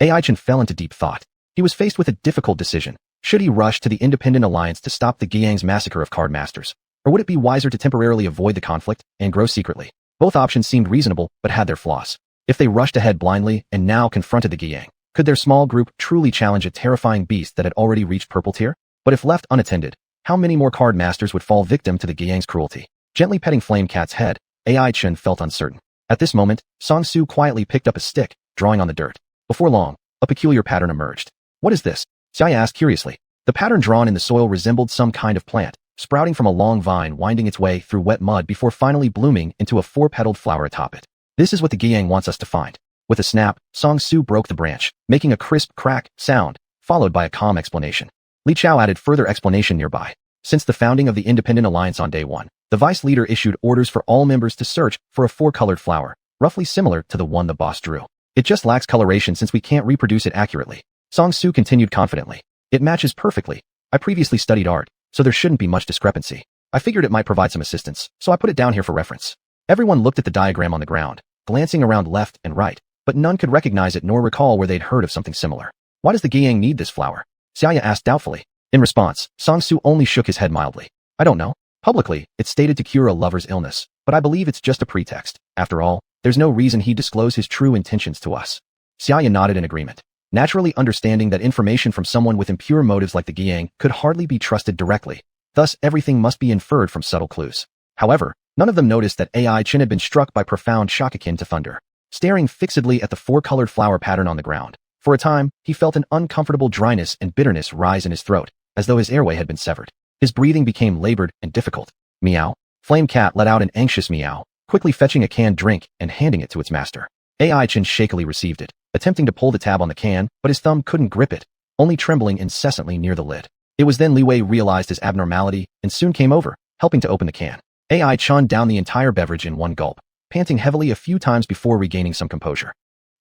AI Chen fell into deep thought. He was faced with a difficult decision. Should he rush to the Independent Alliance to stop the xiang's massacre of card masters? Or would it be wiser to temporarily avoid the conflict and grow secretly? Both options seemed reasonable but had their flaws. If they rushed ahead blindly and now confronted the xiang, could their small group truly challenge a terrifying beast that had already reached purple tier? But if left unattended, how many more card masters would fall victim to the xiang's cruelty? Gently petting Flame Cat's head, AI Chen felt uncertain. At this moment, Song Su quietly picked up a stick, drawing on the dirt. Before long, a peculiar pattern emerged. What is this? Xianxia asked curiously. The pattern drawn in the soil resembled some kind of plant, sprouting from a long vine winding its way through wet mud before finally blooming into a 4-petaled flower atop it. This is what the xiang wants us to find. With a snap, Song Su broke the branch, making a crisp crack sound, followed by a calm explanation. Li Chao added further explanation nearby. Since the founding of the Independent Alliance on day 1, the vice leader issued orders for all members to search for a 4-colored flower, roughly similar to the one the boss drew. It just lacks coloration since we can't reproduce it accurately. Song Su continued confidently. It matches perfectly. I previously studied art, so there shouldn't be much discrepancy. I figured it might provide some assistance, so I put it down here for reference. Everyone looked at the diagram on the ground, glancing around left and right, but none could recognize it nor recall where they'd heard of something similar. Why does the xiang need this flower? Xianxia asked doubtfully. In response, Song Su only shook his head mildly. I don't know. Publicly, it's stated to cure a lover's illness, but I believe it's just a pretext. After all, there's no reason he'd disclose his true intentions to us. Xianxia nodded in agreement, naturally understanding that information from someone with impure motives like the xiang could hardly be trusted directly. Thus, everything must be inferred from subtle clues. However, none of them noticed that AI Chen had been struck by profound shock akin to thunder. Staring fixedly at the 4-colored flower pattern on the ground, for a time, he felt an uncomfortable dryness and bitterness rise in his throat, as though his airway had been severed. His breathing became labored and difficult. Meow. Flame Cat let out an anxious meow, quickly fetching a canned drink and handing it to its master. AI Chen shakily received it, attempting to pull the tab on the can, but his thumb couldn't grip it, only trembling incessantly near the lid. It was then Li Wei realized his abnormality and soon came over, helping to open the can. AI chunned down the entire beverage in one gulp, panting heavily a few times before regaining some composure.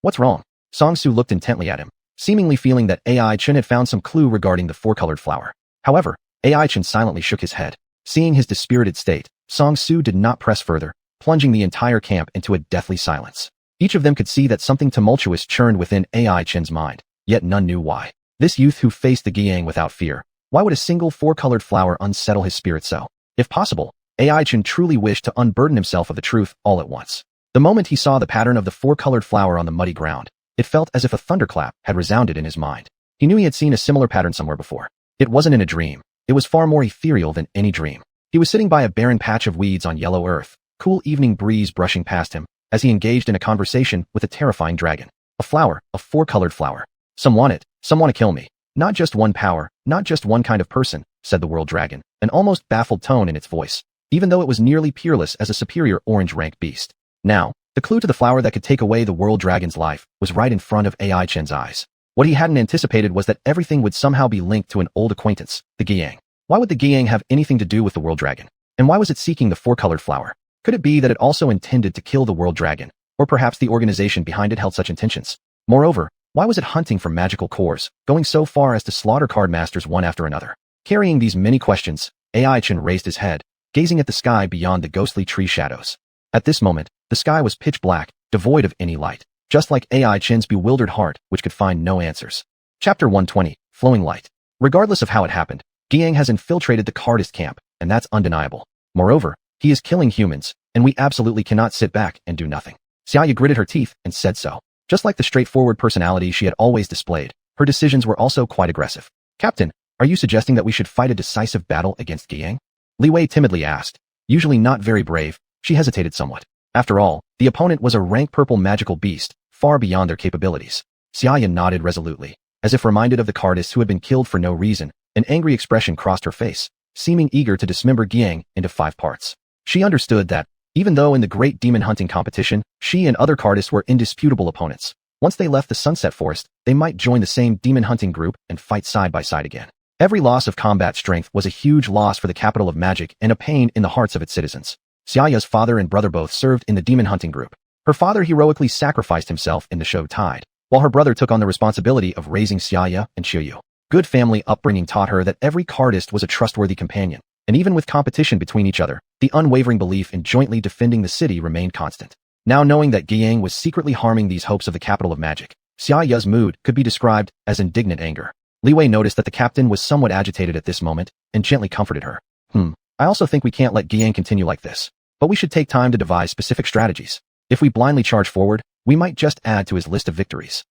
What's wrong? Song Su looked intently at him, seemingly feeling that AI Chen had found some clue regarding the 4-colored flower. However, AI Chen silently shook his head. Seeing his dispirited state, Song Su did not press further, plunging the entire camp into a deathly silence. Each of them could see that something tumultuous churned within AI Chen's mind, yet none knew why. This youth who faced the xiang without fear, why would a single 4-colored flower unsettle his spirit so? If possible, AI Chen truly wished to unburden himself of the truth all at once. The moment he saw the pattern of the 4-colored flower on the muddy ground, it felt as if a thunderclap had resounded in his mind. He knew he had seen a similar pattern somewhere before. It wasn't in a dream. It was far more ethereal than any dream. He was sitting by a barren patch of weeds on yellow earth, cool evening breeze brushing past him, as he engaged in a conversation with a terrifying dragon. A flower, a 4-colored flower. Some want it, some want to kill me. Not just one power, not just one kind of person, said the world dragon, an almost baffled tone in its voice, even though it was nearly peerless as a superior orange-rank beast. Now, the clue to the flower that could take away the world dragon's life was right in front of AI Chen's eyes. What he hadn't anticipated was that everything would somehow be linked to an old acquaintance, the Xiang. Why would the Xiang have anything to do with the world dragon? And why was it seeking the four-colored flower? Could it be that it also intended to kill the world dragon? Or perhaps the organization behind it held such intentions? Moreover, why was it hunting for magical cores, going so far as to slaughter card masters one after another? Carrying these many questions, AI Chen raised his head, gazing at the sky beyond the ghostly tree shadows. At this moment, the sky was pitch black, devoid of any light, just like AI Chen's bewildered heart, which could find no answers. Chapter 120, Flowing Light. Regardless of how it happened, Xiang has infiltrated the cardist camp, and that's undeniable. Moreover, he is killing humans, and we absolutely cannot sit back and do nothing. Xianxia gritted her teeth and said so. Just like the straightforward personality she had always displayed, her decisions were also quite aggressive. Captain, are you suggesting that we should fight a decisive battle against Xiang? Li Wei timidly asked. Usually not very brave, she hesitated somewhat. After all, the opponent was a rank purple magical beast, far beyond their capabilities. Xianxia nodded resolutely, as if reminded of the cardists who had been killed for no reason. An angry expression crossed her face, seeming eager to dismember Xiang into 5 parts. She understood that, even though in the great demon hunting competition, she and other cardists were indisputable opponents, once they left the Sunset Forest, they might join the same demon hunting group and fight side by side again. Every loss of combat strength was a huge loss for the capital of magic and a pain in the hearts of its citizens. Xiaoya's father and brother both served in the demon hunting group. Her father heroically sacrificed himself in the show Tide, while her brother took on the responsibility of raising Xiaoya and Xiuyu. Good family upbringing taught her that every cardist was a trustworthy companion, and even with competition between each other, the unwavering belief in jointly defending the city remained constant. Now knowing that Xiang was secretly harming these hopes of the capital of magic, Xiaoya's mood could be described as indignant anger. Li Wei noticed that the captain was somewhat agitated at this moment and gently comforted her. I also think we can't let Xiang continue like this, but we should take time to devise specific strategies. If we blindly charge forward, we might just add to his list of victories.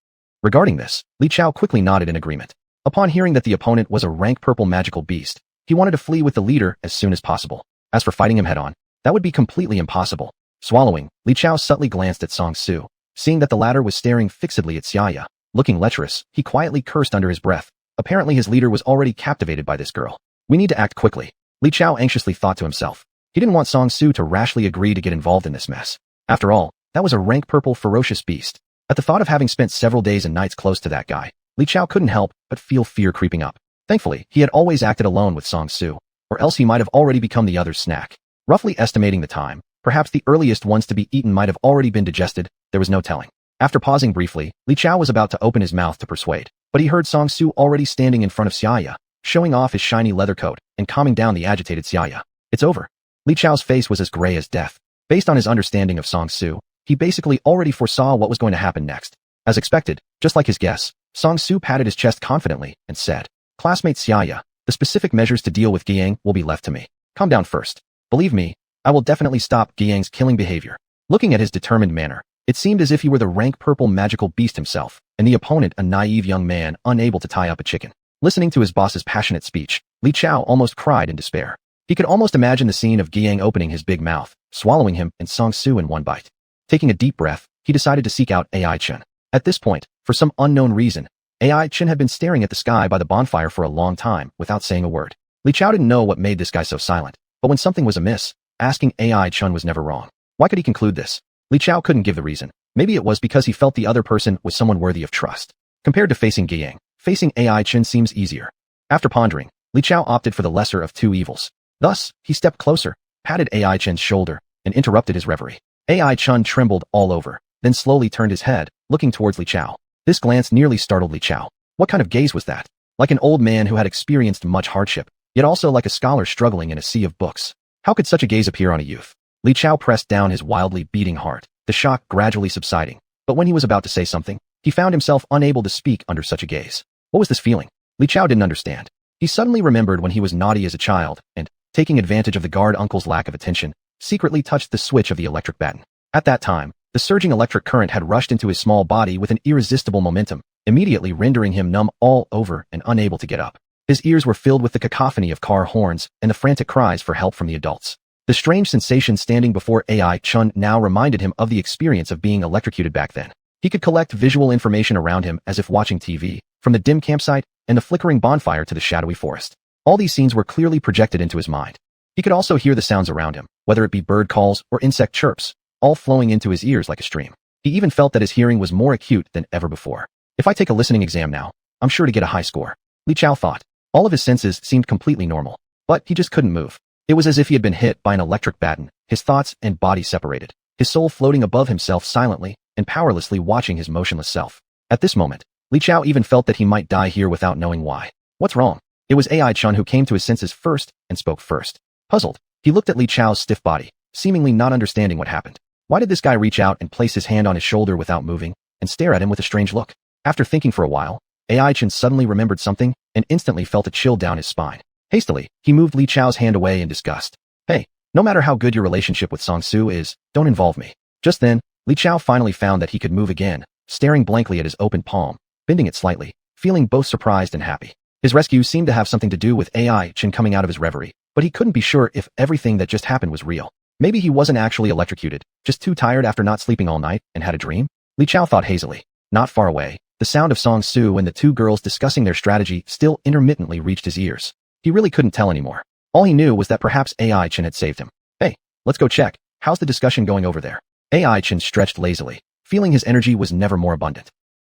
Regarding this, Li Chao quickly nodded in agreement. Upon hearing that the opponent was a rank purple magical beast, he wanted to flee with the leader as soon as possible. As for fighting him head-on, that would be completely impossible. Swallowing, Li Chao subtly glanced at Song Su. Seeing that the latter was staring fixedly at Xiaoya, looking lecherous, he quietly cursed under his breath. Apparently his leader was already captivated by this girl. We need to act quickly, Li Chao anxiously thought to himself. He didn't want Song Su to rashly agree to get involved in this mess. After all, that was a rank purple ferocious beast. At the thought of having spent several days and nights close to that guy, Li Chao couldn't help but feel fear creeping up. Thankfully, he had always acted alone with Song Su, or else he might have already become the other's snack. Roughly estimating the time, perhaps the earliest ones to be eaten might have already been digested, there was no telling. After pausing briefly, Li Chao was about to open his mouth to persuade, but he heard Song Su already standing in front of Xiaoya, showing off his shiny leather coat and calming down the agitated Xiaoya. It's over. Li Chao's face was as gray as death. Based on his understanding of Song Su, he basically already foresaw what was going to happen next. As expected, just like his guess, Song Su patted his chest confidently and said, Classmate Xiaoya, the specific measures to deal with Xiang will be left to me. Calm down first. Believe me, I will definitely stop Xiang's killing behavior. Looking at his determined manner, it seemed as if he were the rank purple magical beast himself, and the opponent a naive young man unable to tie up a chicken. Listening to his boss's passionate speech, Li Chao almost cried in despair. He could almost imagine the scene of Xiang opening his big mouth, swallowing him and Song Su in one bite. Taking a deep breath, he decided to seek out AI Chen. At this point, for some unknown reason, AI Chen had been staring at the sky by the bonfire for a long time without saying a word. Li Chao didn't know what made this guy so silent, but when something was amiss, asking AI Chen was never wrong. Why could he conclude this? Li Chao couldn't give the reason. Maybe it was because he felt the other person was someone worthy of trust. Compared to facing Xiang, facing AI Chen seems easier. After pondering, Li Chao opted for the lesser of two evils. Thus, he stepped closer, patted AI Chen's shoulder, and interrupted his reverie. AI Chen trembled all over, then slowly turned his head, looking towards Li Chao. This glance nearly startled Li Chao. What kind of gaze was that? Like an old man who had experienced much hardship, yet also like a scholar struggling in a sea of books. How could such a gaze appear on a youth? Li Chao pressed down his wildly beating heart, the shock gradually subsiding. But when he was about to say something, he found himself unable to speak under such a gaze. What was this feeling? Li Chao didn't understand. He suddenly remembered when he was naughty as a child, and, taking advantage of the guard uncle's lack of attention, secretly touched the switch of the electric baton. At that time, the surging electric current had rushed into his small body with an irresistible momentum, immediately rendering him numb all over and unable to get up. His ears were filled with the cacophony of car horns and the frantic cries for help from the adults. The strange sensation standing before AI Chen now reminded him of the experience of being electrocuted back then. He could collect visual information around him as if watching TV, from the dim campsite and the flickering bonfire to the shadowy forest. All these scenes were clearly projected into his mind. He could also hear the sounds around him, whether it be bird calls or insect chirps, all flowing into his ears like a stream. He even felt that his hearing was more acute than ever before. If I take a listening exam now, I'm sure to get a high score. Li Chao thought. All of his senses seemed completely normal, but he just couldn't move. It was as if he had been hit by an electric baton, his thoughts and body separated, his soul floating above himself silently and powerlessly watching his motionless self. At this moment, Li Chao even felt that he might die here without knowing why. What's wrong? It was AI-chan who came to his senses first and spoke first. Puzzled, he looked at Li Chao's stiff body, seemingly not understanding what happened. Why did this guy reach out and place his hand on his shoulder without moving and stare at him with a strange look? After thinking for a while, AI-chan suddenly remembered something and instantly felt a chill down his spine. Hastily, he moved Li Chao's hand away in disgust. Hey, no matter how good your relationship with Song-su is, don't involve me. Just then, Li Chao finally found that he could move again, staring blankly at his open palm, bending it slightly, feeling both surprised and happy. His rescue seemed to have something to do with AI-chan coming out of his reverie, but he couldn't be sure if everything that just happened was real. Maybe he wasn't actually electrocuted, just too tired after not sleeping all night and had a dream? Li Chao thought hazily. Not far away, the sound of Song-su and the two girls discussing their strategy still intermittently reached his ears. He really couldn't tell anymore. All he knew was that perhaps AI-chan had saved him. Hey, let's go check. How's the discussion going over there? AI-chan stretched lazily, feeling his energy was never more abundant.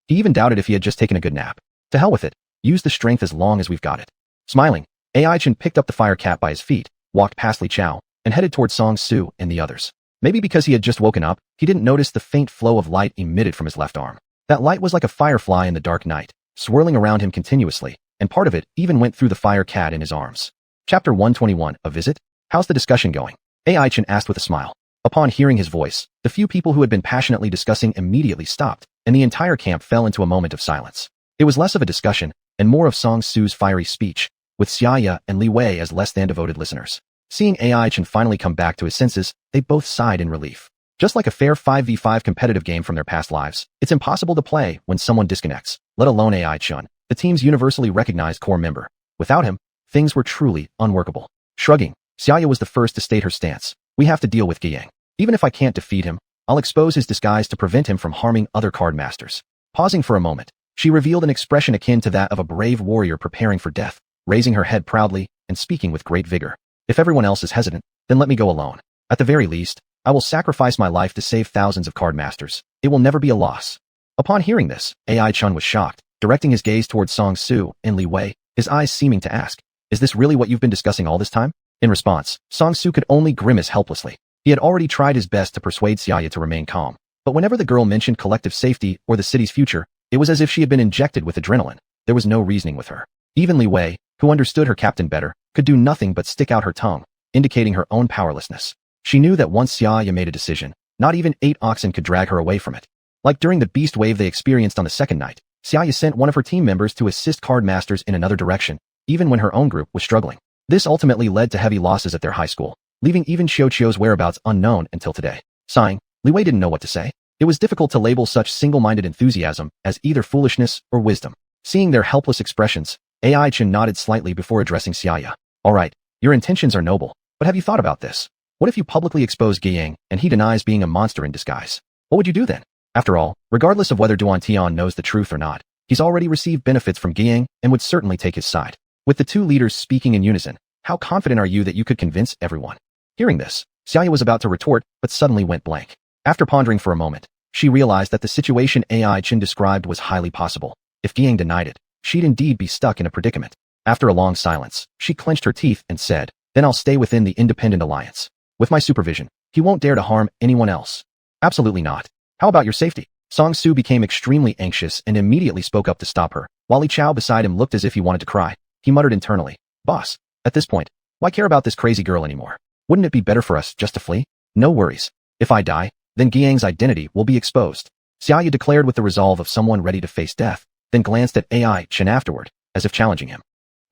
He even doubted if he had just taken a good nap. To hell with it. Use the strength as long as we've got it. Smiling, AI-chan picked up the fire cat by his feet, walked past Li Chao, and headed toward Song-su and the others. Maybe because he had just woken up, he didn't notice the faint flow of light emitted from his left arm. That light was like a firefly in the dark night, swirling around him continuously, and part of it even went through the fire cat in his arms. Chapter 121, A Visit? How's the discussion going? AI-chan asked with a smile. Upon hearing his voice, the few people who had been passionately discussing immediately stopped, and the entire camp fell into a moment of silence. It was less of a discussion, and more of Song-su's fiery speech, with Xianxia and Li Wei as less than devoted listeners. Seeing AI-chan finally come back to his senses, they both sighed in relief. Just like a fair 5v5 competitive game from their past lives, it's impossible to play when someone disconnects, let alone AI-chan, the team's universally recognized core member. Without him, things were truly unworkable. Shrugging, Xianxia was the first to state her stance. We have to deal with Guiyang. Even if I can't defeat him, I'll expose his disguise to prevent him from harming other card masters. Pausing for a moment, she revealed an expression akin to that of a brave warrior preparing for death, raising her head proudly and speaking with great vigor. If everyone else is hesitant, then let me go alone. At the very least, I will sacrifice my life to save thousands of card masters. It will never be a loss. Upon hearing this, AI-chan was shocked, directing his gaze towards Song-su and Li Wei, his eyes seeming to ask, is this really what you've been discussing all this time? In response, Song-su could only grimace helplessly. He had already tried his best to persuade Xianxia to remain calm, but whenever the girl mentioned collective safety or the city's future, it was as if she had been injected with adrenaline. There was no reasoning with her. Even Li Wei, who understood her captain better, could do nothing but stick out her tongue, indicating her own powerlessness. She knew that once Xianxia made a decision, not even 8 oxen could drag her away from it. Like during the beast wave they experienced on the second night, Xianxia sent one of her team members to assist card masters in another direction, even when her own group was struggling. This ultimately led to heavy losses at their high school, leaving even Xiaoqiu's whereabouts unknown until today. Sighing, Li Wei didn't know what to say. It was difficult to label such single-minded enthusiasm as either foolishness or wisdom. Seeing their helpless expressions, AI-chan nodded slightly before addressing Xianxia. All right, your intentions are noble, but have you thought about this? What if you publicly expose Guiyang and he denies being a monster in disguise? What would you do then? After all, regardless of whether Duan Tian knows the truth or not, he's already received benefits from Guiyang and would certainly take his side. With the two leaders speaking in unison, how confident are you that you could convince everyone? Hearing this, Xianxia was about to retort, but suddenly went blank. After pondering for a moment, she realized that the situation AI-chan described was highly possible. If Guiyang denied it, she'd indeed be stuck in a predicament. After a long silence, she clenched her teeth and said, then I'll stay within the independent alliance. With my supervision, he won't dare to harm anyone else. Absolutely not. How about your safety? Song-su became extremely anxious and immediately spoke up to stop her, while Li Chao beside him looked as if he wanted to cry. He muttered internally, boss, at this point, why care about this crazy girl anymore? Wouldn't it be better for us just to flee? No worries. If I die, then Guiyang's identity will be exposed. Xianxia declared with the resolve of someone ready to face death, then glanced at AI-chan afterward, as if challenging him.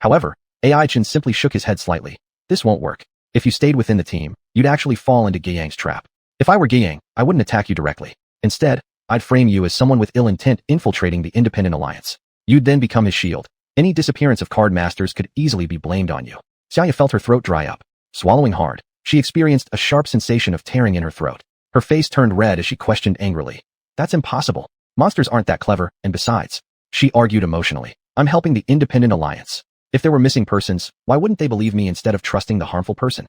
However, AI-chan simply shook his head slightly. This won't work. If you stayed within the team, you'd actually fall into Guiyang's trap. If I were Guiyang, I wouldn't attack you directly. Instead, I'd frame you as someone with ill intent infiltrating the independent alliance. You'd then become his shield. Any disappearance of card masters could easily be blamed on you. Xianxia felt her throat dry up. Swallowing hard, she experienced a sharp sensation of tearing in her throat. Her face turned red as she questioned angrily. That's impossible. Monsters aren't that clever, and besides, she argued emotionally, I'm helping the independent alliance. If there were missing persons, why wouldn't they believe me instead of trusting the harmful person?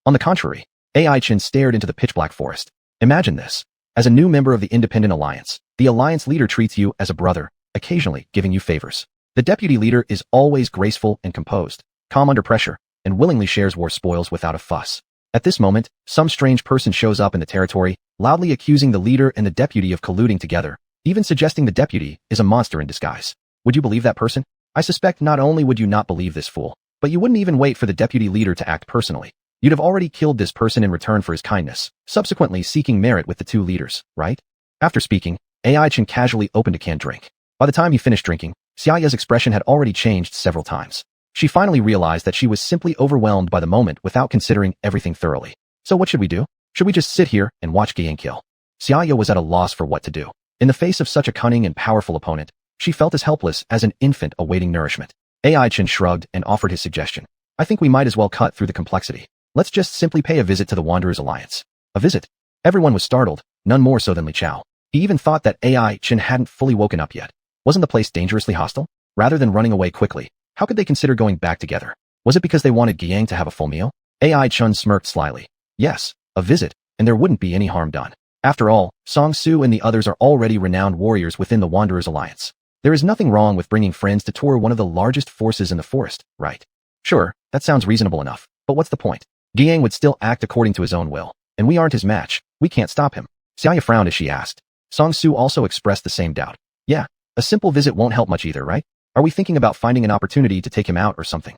On the contrary, AI-chan stared into the pitch-black forest. Imagine this. As a new member of the independent alliance, the alliance leader treats you as a brother, occasionally giving you favors. The deputy leader is always graceful and composed, calm under pressure, and willingly shares war spoils without a fuss. At this moment, some strange person shows up in the territory, loudly accusing the leader and the deputy of colluding together, even suggesting the deputy is a monster in disguise. Would you believe that person? I suspect not only would you not believe this fool, but you wouldn't even wait for the deputy leader to act personally. You'd have already killed this person in return for his kindness, subsequently seeking merit with the two leaders, right? After speaking, Ai-chan casually opened a canned drink. By the time he finished drinking, Xiaoya's expression had already changed several times. She finally realized that she was simply overwhelmed by the moment without considering everything thoroughly. So what should we do? Should we just sit here and watch Guiyang kill? Xiaoya was at a loss for what to do. In the face of such a cunning and powerful opponent, she felt as helpless as an infant awaiting nourishment. Ai-chan shrugged and offered his suggestion. I think we might as well cut through the complexity. Let's just simply pay a visit to the Wanderers Alliance. A visit? Everyone was startled, none more so than Li Chao. He even thought that Ai-chan hadn't fully woken up yet. Wasn't the place dangerously hostile? Rather than running away quickly, how could they consider going back together? Was it because they wanted Guiyang to have a full meal? Ai-chan smirked slyly. Yes, a visit, and there wouldn't be any harm done. After all, Song Su and the others are already renowned warriors within the Wanderers Alliance. There is nothing wrong with bringing friends to tour one of the largest forces in the forest, right? Sure, that sounds reasonable enough, but what's the point? Guiyang would still act according to his own will, and we aren't his match. We can't stop him. Xiaoya frowned as she asked. Song Su also expressed the same doubt. Yeah, a simple visit won't help much either, right? Are we thinking about finding an opportunity to take him out or something?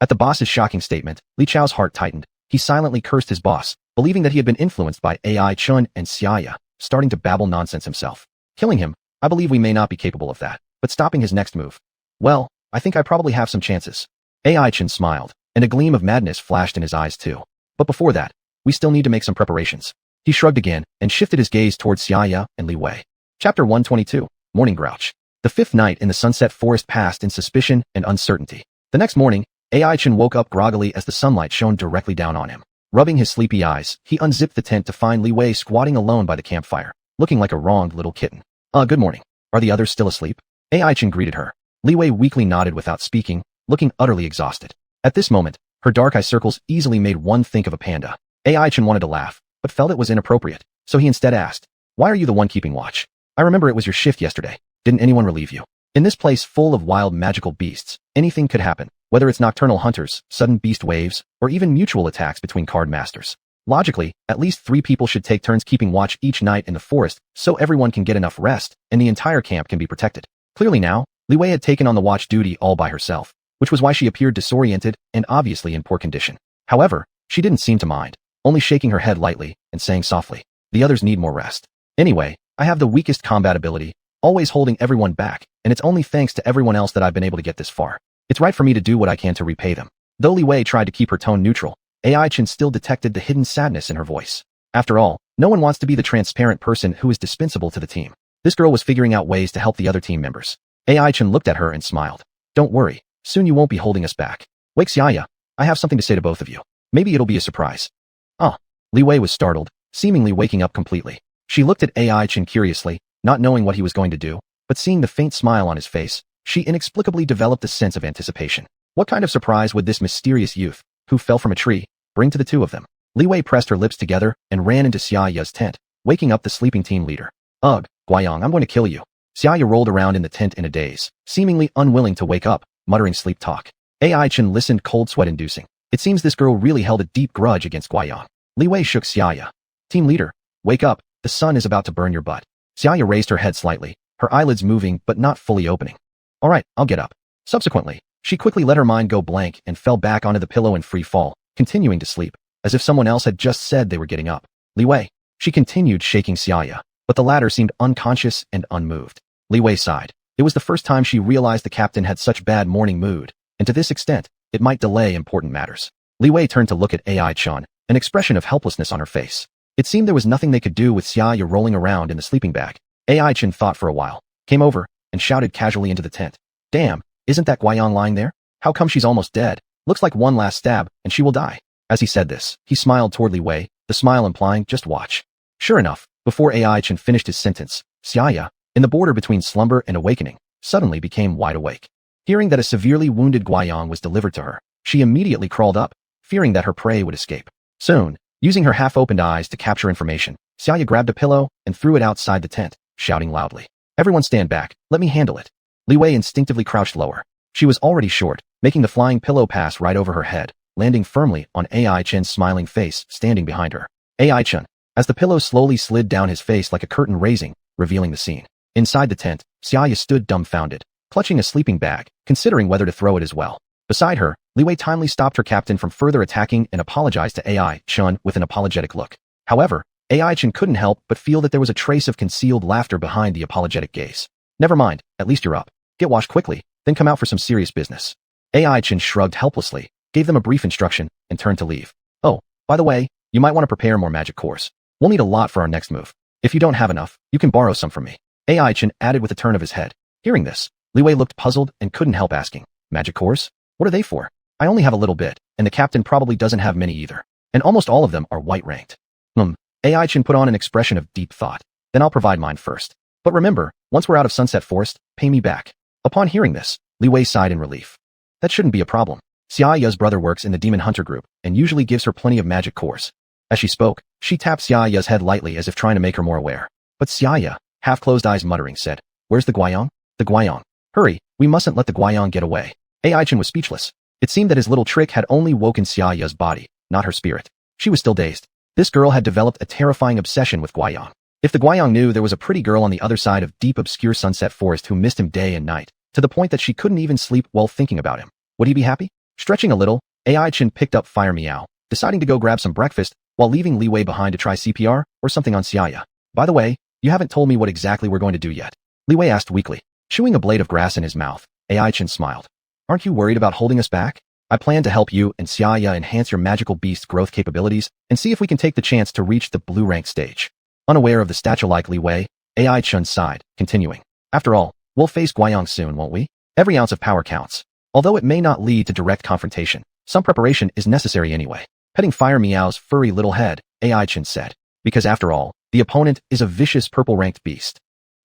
At the boss's shocking statement, Li Chao's heart tightened. He silently cursed his boss, believing that he had been influenced by Ai-chan and Xiaoya, starting to babble nonsense himself. Killing him, I believe we may not be capable of that, but stopping his next move. Well, I think I probably have some chances. Ai-chan smiled, and a gleam of madness flashed in his eyes too. But before that, we still need to make some preparations. He shrugged again and shifted his gaze towards Xiaoya and Li Wei. Chapter 122, Morning Grouch. The fifth night in the Sunset Forest passed in suspicion and uncertainty. The next morning, Ai-chan woke up groggily as the sunlight shone directly down on him. Rubbing his sleepy eyes, he unzipped the tent to find Li Wei squatting alone by the campfire, looking like a wronged little kitten. Good morning. Are the others still asleep? Ai-chan greeted her. Li Wei weakly nodded without speaking, looking utterly exhausted. At this moment, her dark eye circles easily made one think of a panda. Ai-chan wanted to laugh, but felt it was inappropriate, so he instead asked, "Why are you the one keeping watch? I remember it was your shift yesterday. Didn't anyone relieve you? In this place full of wild magical beasts, anything could happen, whether it's nocturnal hunters, sudden beast waves, or even mutual attacks between card masters. Logically, at least 3 people should take turns keeping watch each night in the forest so everyone can get enough rest and the entire camp can be protected." Clearly now, Li Wei had taken on the watch duty all by herself, which was why she appeared disoriented and obviously in poor condition. However, she didn't seem to mind, only shaking her head lightly and saying softly, "The others need more rest. Anyway, I have the weakest combat ability, always holding everyone back, and it's only thanks to everyone else that I've been able to get this far. It's right for me to do what I can to repay them." Though Li Wei tried to keep her tone neutral, Ai-chan still detected the hidden sadness in her voice. After all, no one wants to be the transparent person who is dispensable to the team. This girl was figuring out ways to help the other team members. Ai-chan looked at her and smiled. "Don't worry, soon you won't be holding us back. Wake Xiaoya, I have something to say to both of you. Maybe it'll be a surprise." Li Wei was startled, seemingly waking up completely. She looked at Ai-chan curiously, not knowing what he was going to do, but seeing the faint smile on his face, she inexplicably developed a sense of anticipation. What kind of surprise would this mysterious youth, who fell from a tree, bring to the two of them? Li Wei pressed her lips together and ran into Xiaoya's tent, waking up the sleeping team leader. "Ugh, Guiyang, I'm going to kill you." Xiaoya rolled around in the tent in a daze, seemingly unwilling to wake up, muttering sleep talk. Ai-chan listened, cold sweat inducing. It seems this girl really held a deep grudge against Guiyang. Li Wei shook Xiaoya. "Team leader, wake up, the sun is about to burn your butt." Xiaoya raised her head slightly, her eyelids moving but not fully opening. "All right, I'll get up." Subsequently, she quickly let her mind go blank and fell back onto the pillow in free fall, continuing to sleep, as if someone else had just said they were getting up. "Li Wei," she continued, shaking Xiaoya, but the latter seemed unconscious and unmoved. Li Wei sighed. It was the first time she realized the captain had such bad morning mood, and to this extent, it might delay important matters. Li Wei turned to look at Ai-chan, an expression of helplessness on her face. It seemed there was nothing they could do with Xiaoya rolling around in the sleeping bag. Ai-chan thought for a while, came over, and shouted casually into the tent. "Damn, isn't that Guiyang lying there? How come she's almost dead? Looks like one last stab, and she will die." As he said this, he smiled toward Li Wei, the smile implying, "Just watch." Sure enough, before Ai-chan finished his sentence, Xiaoya, in the border between slumber and awakening, suddenly became wide awake. Hearing that a severely wounded Guiyang was delivered to her, she immediately crawled up, fearing that her prey would escape. Soon, using her half-opened eyes to capture information, Xiaoya grabbed a pillow and threw it outside the tent, shouting loudly. Everyone stand back. Let me handle it. Li Wei instinctively crouched lower. She was already short, making the flying pillow pass right over her head, landing firmly on AI Chen's smiling face standing behind her. AI Chen, as the pillow slowly slid down his face like a curtain raising, revealing the scene. Inside the tent, Xianxia stood dumbfounded, clutching a sleeping bag, considering whether to throw it as well. Beside her, Li Wei timely stopped her captain from further attacking and apologized to AI Chen with an apologetic look. However, AI Chen couldn't help but feel that there was a trace of concealed laughter behind the apologetic gaze. Never mind, at least you're up. Get washed quickly, then come out for some serious business. AI Chen shrugged helplessly, gave them a brief instruction, and turned to leave. Oh, by the way, you might want to prepare more magic cores. We'll need a lot for our next move. If you don't have enough, you can borrow some from me. AI Chen added with a turn of his head. Hearing this, Li Wei looked puzzled and couldn't help asking, magic cores? What are they for? I only have a little bit, and the captain probably doesn't have many either. And almost all of them are white ranked. AI Chen put on an expression of deep thought. Then I'll provide mine first. But remember, once we're out of Sunset Forest, pay me back. Upon hearing this, Li Wei sighed in relief. That shouldn't be a problem. Xiaoya's brother works in the Demon Hunter group and usually gives her plenty of magic cores. As she spoke, she tapped Xiaoya's head lightly as if trying to make her more aware. But Xiaoya, half-closed eyes muttering, said, Where's the Guiyang? The Guiyang. Hurry, we mustn't let the Guiyang get away. AI Chen was speechless. It seemed that his little trick had only woken Xiaoya's body, not her spirit. She was still dazed. This girl had developed a terrifying obsession with Guiyang. If the Guiyang knew there was a pretty girl on the other side of deep obscure Sunset Forest who missed him day and night, to the point that she couldn't even sleep while thinking about him, would he be happy? Stretching a little, AI Chen picked up Fire Meow, deciding to go grab some breakfast while leaving Li Wei behind to try CPR or something on Xiaoya. By the way, you haven't told me what exactly we're going to do yet. Li Wei asked weakly. Chewing a blade of grass in his mouth, AI Chen smiled. Aren't you worried about holding us back? I plan to help you and Xiaoya enhance your magical beast growth capabilities and see if we can take the chance to reach the blue rank stage. Unaware of the statue-like Li Wei, AI Chen sighed, continuing. After all, we'll face Guiyang soon, won't we? Every ounce of power counts. Although it may not lead to direct confrontation, some preparation is necessary anyway. Petting Fire Meow's furry little head, AI Chen said. Because after all, the opponent is a vicious purple-ranked beast.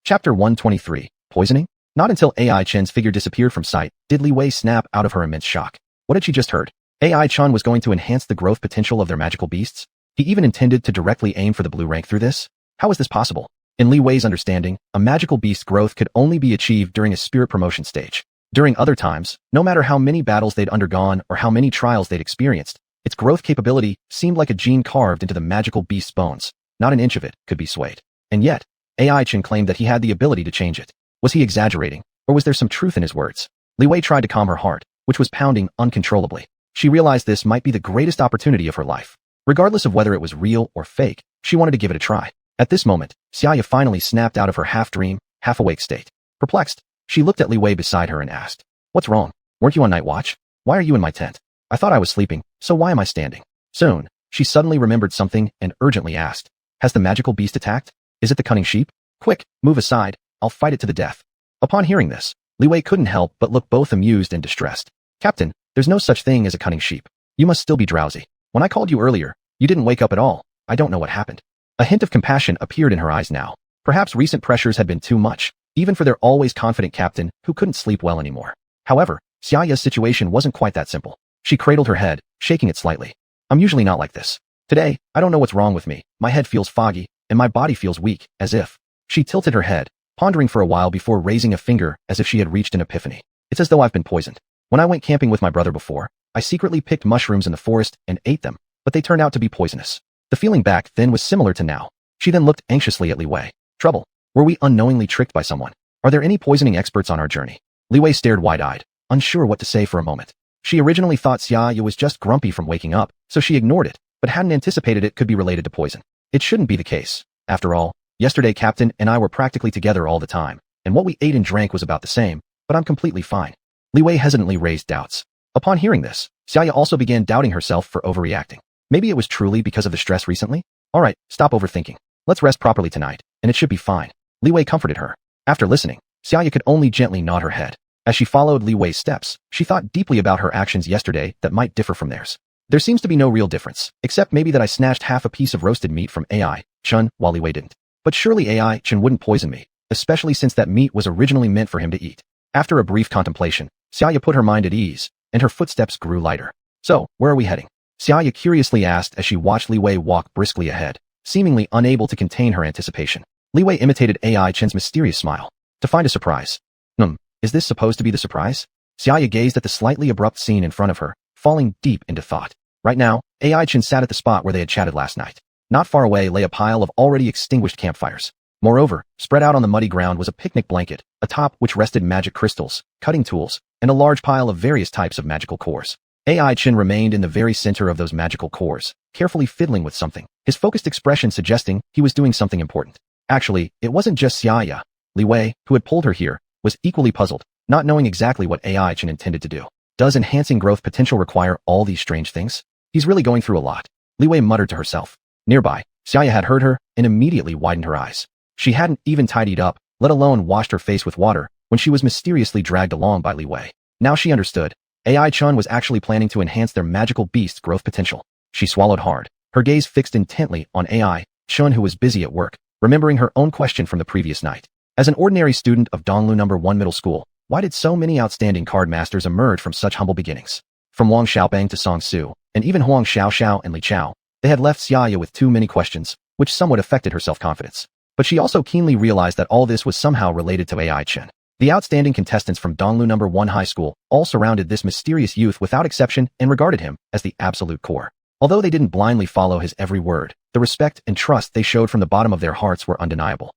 Chapter 123, Poisoning? Not until AI Chen's figure disappeared from sight did Li Wei snap out of her immense shock. What had she just heard? AI Chen was going to enhance the growth potential of their magical beasts? He even intended to directly aim for the blue rank through this? How is this possible? In Li Wei's understanding, a magical beast growth could only be achieved during a spirit promotion stage. During other times, no matter how many battles they'd undergone or how many trials they'd experienced, its growth capability seemed like a gene carved into the magical beast's bones. Not an inch of it could be swayed. And yet, AI Chen claimed that he had the ability to change it. Was he exaggerating, or was there some truth in his words? Li Wei tried to calm her heart, which was pounding uncontrollably. She realized this might be the greatest opportunity of her life. Regardless of whether it was real or fake, she wanted to give it a try. At this moment, Xiaoya finally snapped out of her half-dream, half-awake state. Perplexed, she looked at Li Wei beside her and asked, What's wrong? Weren't you on night watch? Why are you in my tent? I thought I was sleeping, so why am I standing? Soon, she suddenly remembered something and urgently asked, Has the magical beast attacked? Is it the cunning sheep? Quick, move aside, I'll fight it to the death. Upon hearing this, Li Wei couldn't help but look both amused and distressed. Captain, there's no such thing as a cunning sheep. You must still be drowsy. When I called you earlier, you didn't wake up at all. I don't know what happened. A hint of compassion appeared in her eyes now. Perhaps recent pressures had been too much, even for their always confident captain who couldn't sleep well anymore. However, Xiaoya's situation wasn't quite that simple. She cradled her head, shaking it slightly. I'm usually not like this. Today, I don't know what's wrong with me. My head feels foggy, and my body feels weak, as if. She tilted her head, pondering for a while before raising a finger as if she had reached an epiphany. It's as though I've been poisoned. When I went camping with my brother before, I secretly picked mushrooms in the forest and ate them, but they turned out to be poisonous. The feeling back then was similar to now. She then looked anxiously at Li Wei. Trouble. Were we unknowingly tricked by someone? Are there any poisoning experts on our journey? Li Wei stared wide-eyed, unsure what to say for a moment. She originally thought Xiaoya was just grumpy from waking up, so she ignored it, but hadn't anticipated it could be related to poison. It shouldn't be the case. After all, yesterday Captain and I were practically together all the time, and what we ate and drank was about the same, but I'm completely fine. Li Wei hesitantly raised doubts. Upon hearing this, Xiaoya also began doubting herself for overreacting. Maybe it was truly because of the stress recently? Alright, stop overthinking. Let's rest properly tonight, and it should be fine. Li Wei comforted her. After listening, Xiaoya could only gently nod her head. As she followed Li Wei's steps, she thought deeply about her actions yesterday that might differ from theirs. There seems to be no real difference, except maybe that I snatched half a piece of roasted meat from AI Chen while Li Wei didn't. But surely AI Chen wouldn't poison me, especially since that meat was originally meant for him to eat. After a brief contemplation, Xiaoya put her mind at ease, and her footsteps grew lighter. So, where are we heading? Xiaoya curiously asked as she watched Li Wei walk briskly ahead, seemingly unable to contain her anticipation. Li Wei imitated AI Chen's mysterious smile. to find a surprise. Is this supposed to be the surprise? Xianxia gazed at the slightly abrupt scene in front of her, falling deep into thought. Right now, Ai-chan sat at the spot where they had chatted last night. Not far away lay a pile of already extinguished campfires. Moreover, spread out on the muddy ground was a picnic blanket, atop which rested magic crystals, cutting tools, and a large pile of various types of magical cores. Ai-chan remained in the very center of those magical cores, carefully fiddling with something, his focused expression suggesting he was doing something important. Actually, it wasn't just Xianxia. Li Wei, who had pulled her here, was equally puzzled, not knowing exactly what Ai-chan intended to do. Does enhancing growth potential require all these strange things? He's really going through a lot. Li Wei muttered to herself. Nearby, Xianxia had heard her and immediately widened her eyes. She hadn't even tidied up, let alone washed her face with water, when she was mysteriously dragged along by Li Wei. Now she understood. Ai-chan was actually planning to enhance their magical beast's growth potential. She swallowed hard, her gaze fixed intently on Ai-chan, who was busy at work, remembering her own question from the previous night. As an ordinary student of Donglu No. 1 Middle School, why did so many outstanding card masters emerge from such humble beginnings? From Wang Xiaobang to Song Su, and even Huang Xiaoxiao and Li Chao, they had left Xianxia with too many questions, which somewhat affected her self-confidence. But she also keenly realized that all this was somehow related to Ai-chan. The outstanding contestants from Donglu No. 1 High School all surrounded this mysterious youth without exception and regarded him as the absolute core. Although they didn't blindly follow his every word, the respect and trust they showed from the bottom of their hearts were undeniable.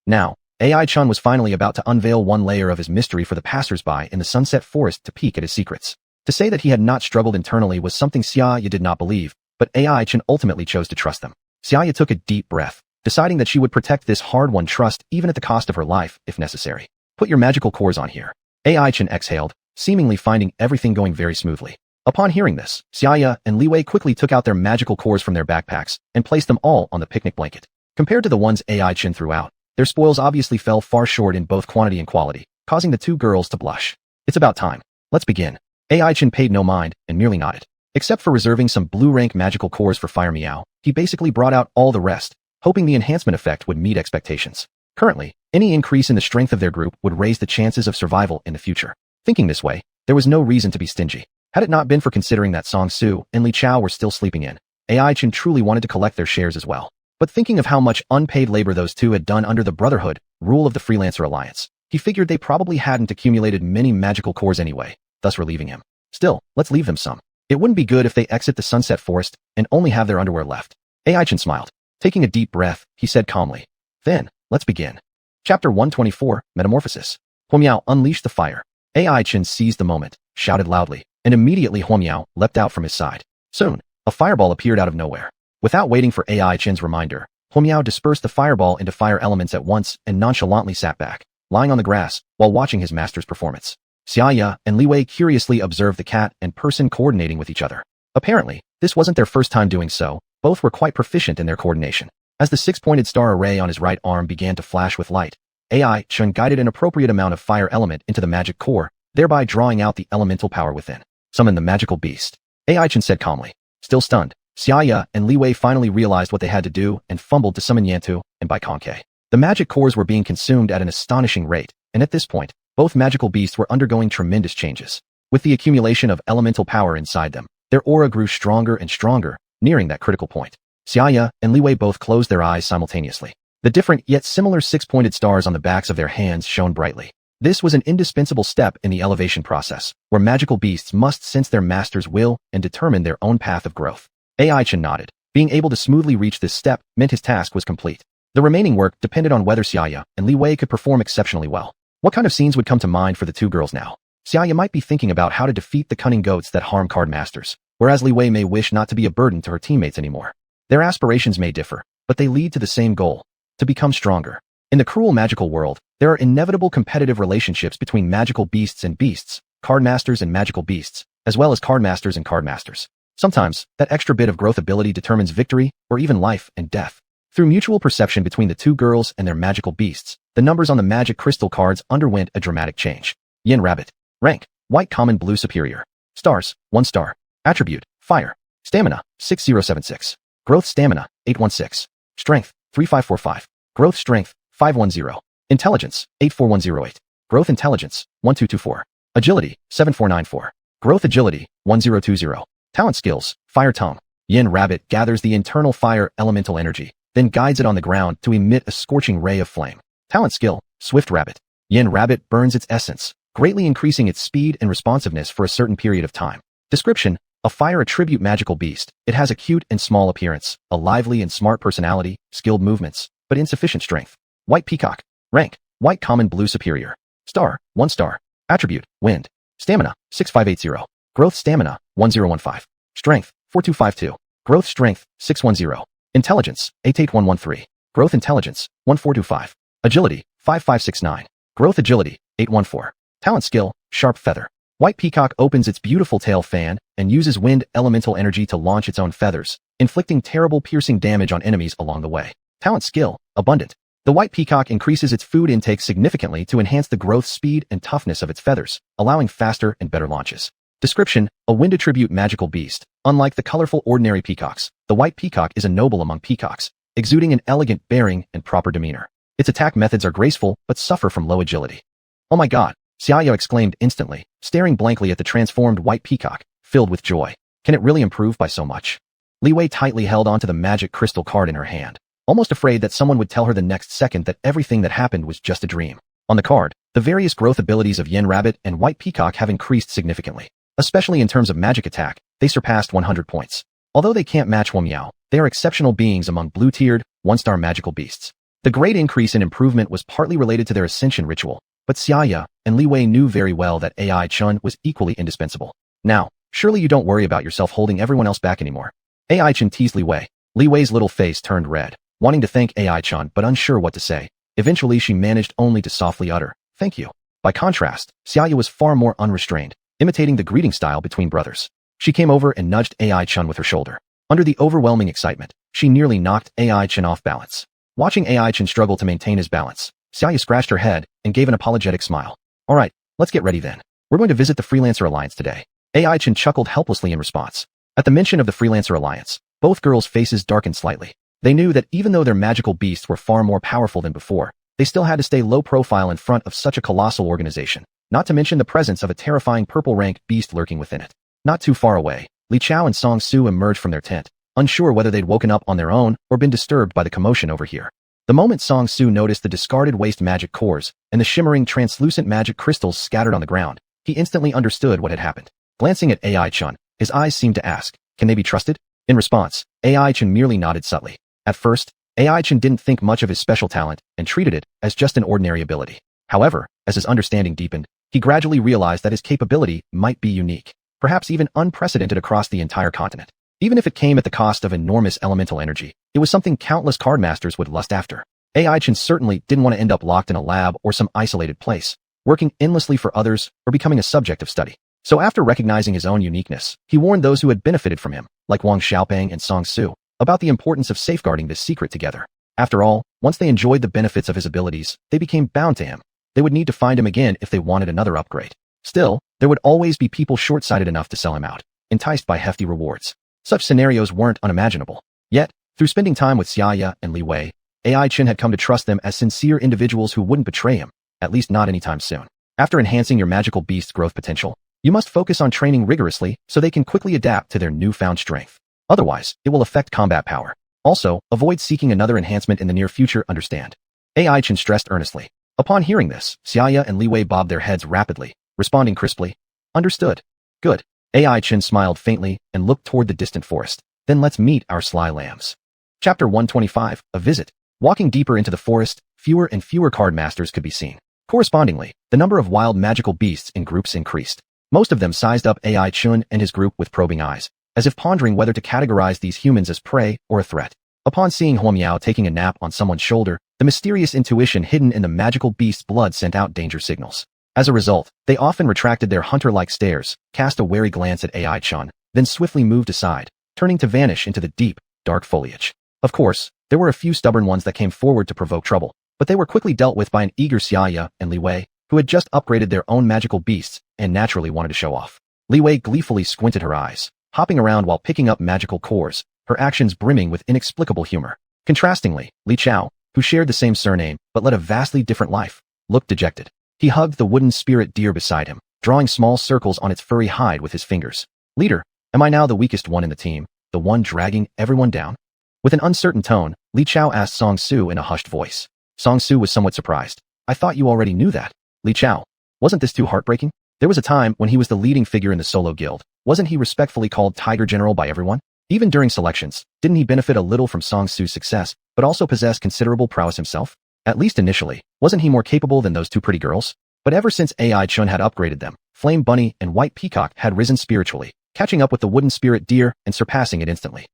Now, Ai-chan was finally about to unveil one layer of his mystery for the passers-by in the Sunset Forest to peek at his secrets. To say that he had not struggled internally was something Xianxia did not believe, but Ai-chan ultimately chose to trust them. Xianxia took a deep breath, deciding that she would protect this hard-won trust even at the cost of her life, if necessary. Put your magical cores on here. Ai-chan exhaled, seemingly finding everything going very smoothly. Upon hearing this, Xianxia and Li Wei quickly took out their magical cores from their backpacks and placed them all on the picnic blanket. Compared to the ones Ai-chan threw out, their spoils obviously fell far short in both quantity and quality, causing the two girls to blush. It's about time. Let's begin. Ai-chan paid no mind and merely nodded. Except for reserving some blue-rank magical cores for Fire Meow, he basically brought out all the rest, hoping the enhancement effect would meet expectations. Currently, any increase in the strength of their group would raise the chances of survival in the future. Thinking this way, there was no reason to be stingy. Had it not been for considering that Song Su and Li Chao were still sleeping in, Ai-chan truly wanted to collect their shares as well. But thinking of how much unpaid labor those two had done under the Brotherhood, rule of the Freelancer Alliance, he figured they probably hadn't accumulated many magical cores anyway, thus relieving him. Still, let's leave them some. It wouldn't be good if they exit the Sunset Forest and only have their underwear left. Ai-chan smiled. Taking a deep breath, he said calmly. Then, let's begin. Chapter 124, Metamorphosis. Huomiao unleashed the fire. Ai-chan seized the moment, shouted loudly, and immediately Huomiao leapt out from his side. Soon, a fireball appeared out of nowhere. Without waiting for Ai-chan's reminder, Huomiao dispersed the fireball into fire elements at once and nonchalantly sat back, lying on the grass, while watching his master's performance. Xianxia and Li Wei curiously observed the cat and person coordinating with each other. Apparently, this wasn't their first time doing so, both were quite proficient in their coordination. As the six-pointed star array on his right arm began to flash with light, Ai-chan guided an appropriate amount of fire element into the magic core, thereby drawing out the elemental power within. Summon the magical beast. Ai-chan said calmly. Still stunned, Xianxia and Li Wei finally realized what they had to do and fumbled to summon Yantu and Baikonke. The magic cores were being consumed at an astonishing rate, and at this point, both magical beasts were undergoing tremendous changes. With the accumulation of elemental power inside them, their aura grew stronger and stronger, nearing that critical point. Xianxia and Li Wei both closed their eyes simultaneously. The different yet similar six-pointed stars on the backs of their hands shone brightly. This was an indispensable step in the elevation process, where magical beasts must sense their master's will and determine their own path of growth. Ai-chan nodded. Being able to smoothly reach this step meant his task was complete. The remaining work depended on whether Xianxia and Li Wei could perform exceptionally well. What kind of scenes would come to mind for the two girls now? Xianxia might be thinking about how to defeat the cunning goats that harm card masters, whereas Li Wei may wish not to be a burden to her teammates anymore. Their aspirations may differ, but they lead to the same goal: to become stronger. In the cruel magical world, there are inevitable competitive relationships between magical beasts and beasts, card masters and magical beasts, as well as card masters and card masters. Sometimes, that extra bit of growth ability determines victory, or even life and death. Through mutual perception between the two girls and their magical beasts, the numbers on the magic crystal cards underwent a dramatic change. Yin Rabbit. Rank: White Common Blue Superior. Stars: 1 star. Attribute: Fire. Stamina: 6076. Growth Stamina: 816. Strength: 3545. Growth Strength: 510. Intelligence: 84108. Growth Intelligence: 1224. Agility: 7494. Growth Agility: 1020. Talent Skills: Fire Tongue. Yin Rabbit gathers the internal fire elemental energy, then guides it on the ground to emit a scorching ray of flame. Talent Skill: Swift Rabbit. Yin Rabbit burns its essence, greatly increasing its speed and responsiveness for a certain period of time. Description: a fire attribute magical beast. It has a cute and small appearance, a lively and smart personality, skilled movements, but insufficient strength. White Peacock. Rank: White Common Blue Superior. Star: 1 star. Attribute: Wind. Stamina: 6580. Growth Stamina: 1015. Strength: 4252. Growth Strength: 610. Intelligence: 88113. Growth Intelligence: 1425. Agility: 5569. Growth Agility: 814. Talent Skill: Sharp Feather. White Peacock opens its beautiful tail fan and uses wind elemental energy to launch its own feathers, inflicting terrible piercing damage on enemies along the way. Talent Skill: Abundant. The White Peacock increases its food intake significantly to enhance the growth speed and toughness of its feathers, allowing faster and better launches. Description: a wind attribute magical beast. Unlike the colorful ordinary peacocks, the White Peacock is a noble among peacocks, exuding an elegant bearing and proper demeanor. Its attack methods are graceful, but suffer from low agility. Oh my god! Xiaoya exclaimed instantly, staring blankly at the transformed White Peacock, filled with joy. Can it really improve by so much? Li Wei tightly held onto the magic crystal card in her hand, almost afraid that someone would tell her the next second that everything that happened was just a dream. On the card, the various growth abilities of Yin Rabbit and White Peacock have increased significantly. Especially in terms of magic attack, they surpassed 100 points. Although they can't match Huamiao, they are exceptional beings among blue-tiered, 1-star magical beasts. The great increase in improvement was partly related to their ascension ritual, but Xiaoya and Li Wei knew very well that AI Chun was equally indispensable. Now, surely you don't worry about yourself holding everyone else back anymore. AI Chun teased Li Wei. Li Wei's little face turned red, wanting to thank AI Chun but unsure what to say. Eventually she managed only to softly utter, "Thank you." By contrast, Xiaoya was far more unrestrained, imitating the greeting style between brothers. She came over and nudged AI Chun with her shoulder. Under the overwhelming excitement, she nearly knocked AI Chun off balance. Watching AI Chun struggle to maintain his balance, Xiaoya scratched her head and gave an apologetic smile. "Alright, let's get ready then. We're going to visit the Freelancer Alliance today." AI Chun chuckled helplessly in response. At the mention of the Freelancer Alliance, both girls' faces darkened slightly. They knew that even though their magical beasts were far more powerful than before, they still had to stay low profile in front of such a colossal organization, not to mention the presence of a terrifying purple-ranked beast lurking within it. Not too far away, Li Chao and Song Su emerged from their tent, unsure whether they'd woken up on their own or been disturbed by the commotion over here. The moment Song Su noticed the discarded waste magic cores and the shimmering translucent magic crystals scattered on the ground, he instantly understood what had happened. Glancing at AI Chun, his eyes seemed to ask, "Can they be trusted?" In response, AI Chun merely nodded subtly. At first, AI Chun didn't think much of his special talent and treated it as just an ordinary ability. However, as his understanding deepened, he gradually realized that his capability might be unique, perhaps even unprecedented across the entire continent. Even if it came at the cost of enormous elemental energy, it was something countless cardmasters would lust after. AI Chun certainly didn't want to end up locked in a lab or some isolated place, working endlessly for others or becoming a subject of study. So after recognizing his own uniqueness, he warned those who had benefited from him, like Wang Xiaopeng and Song Su, about the importance of safeguarding this secret together. After all, once they enjoyed the benefits of his abilities, they became bound to him. They would need to find him again if they wanted another upgrade. Still, there would always be people short-sighted enough to sell him out, enticed by hefty rewards. Such scenarios weren't unimaginable. Yet, through spending time with Xiaoya and Li Wei, AI Chun had come to trust them as sincere individuals who wouldn't betray him, at least not anytime soon. After enhancing your magical beast's growth potential, you must focus on training rigorously so they can quickly adapt to their newfound strength. Otherwise, it will affect combat power. Also, avoid seeking another enhancement in the near future, understand? AI Chun stressed earnestly. Upon hearing this, Xiaoya and Li Wei bobbed their heads rapidly, responding crisply. Understood. Good. AI Chun smiled faintly and looked toward the distant forest. Then let's meet our sly lambs. Chapter 125, A Visit. Walking deeper into the forest, fewer and fewer cardmasters could be seen. Correspondingly, the number of wild magical beasts in groups increased. Most of them sized up AI Chun and his group with probing eyes, as if pondering whether to categorize these humans as prey or a threat. Upon seeing Huamiao taking a nap on someone's shoulder, the mysterious intuition hidden in the magical beast's blood sent out danger signals. As a result, they often retracted their hunter-like stares, cast a wary glance at AI Chun, then swiftly moved aside, turning to vanish into the deep, dark foliage. Of course, there were a few stubborn ones that came forward to provoke trouble, but they were quickly dealt with by an eager Xiaoya and Li Wei, who had just upgraded their own magical beasts and naturally wanted to show off. Li Wei gleefully squinted her eyes, hopping around while picking up magical cores, her actions brimming with inexplicable humor. Contrastingly, Li Chao, who shared the same surname but led a vastly different life, looked dejected. He hugged the wooden spirit deer beside him, drawing small circles on its furry hide with his fingers. Leader, am I now the weakest one in the team, the one dragging everyone down? With an uncertain tone, Li Chao asked Song Su in a hushed voice. Song Su was somewhat surprised. I thought you already knew that. Li Chao. Wasn't this too heartbreaking? There was a time when he was the leading figure in the solo guild. Wasn't he respectfully called Tiger General by everyone? Even during selections, didn't he benefit a little from Song Su's success, but also possess considerable prowess himself? At least initially, wasn't he more capable than those two pretty girls? But ever since AI Chun had upgraded them, Flame Bunny and White Peacock had risen spiritually, catching up with the wooden spirit deer and surpassing it instantly.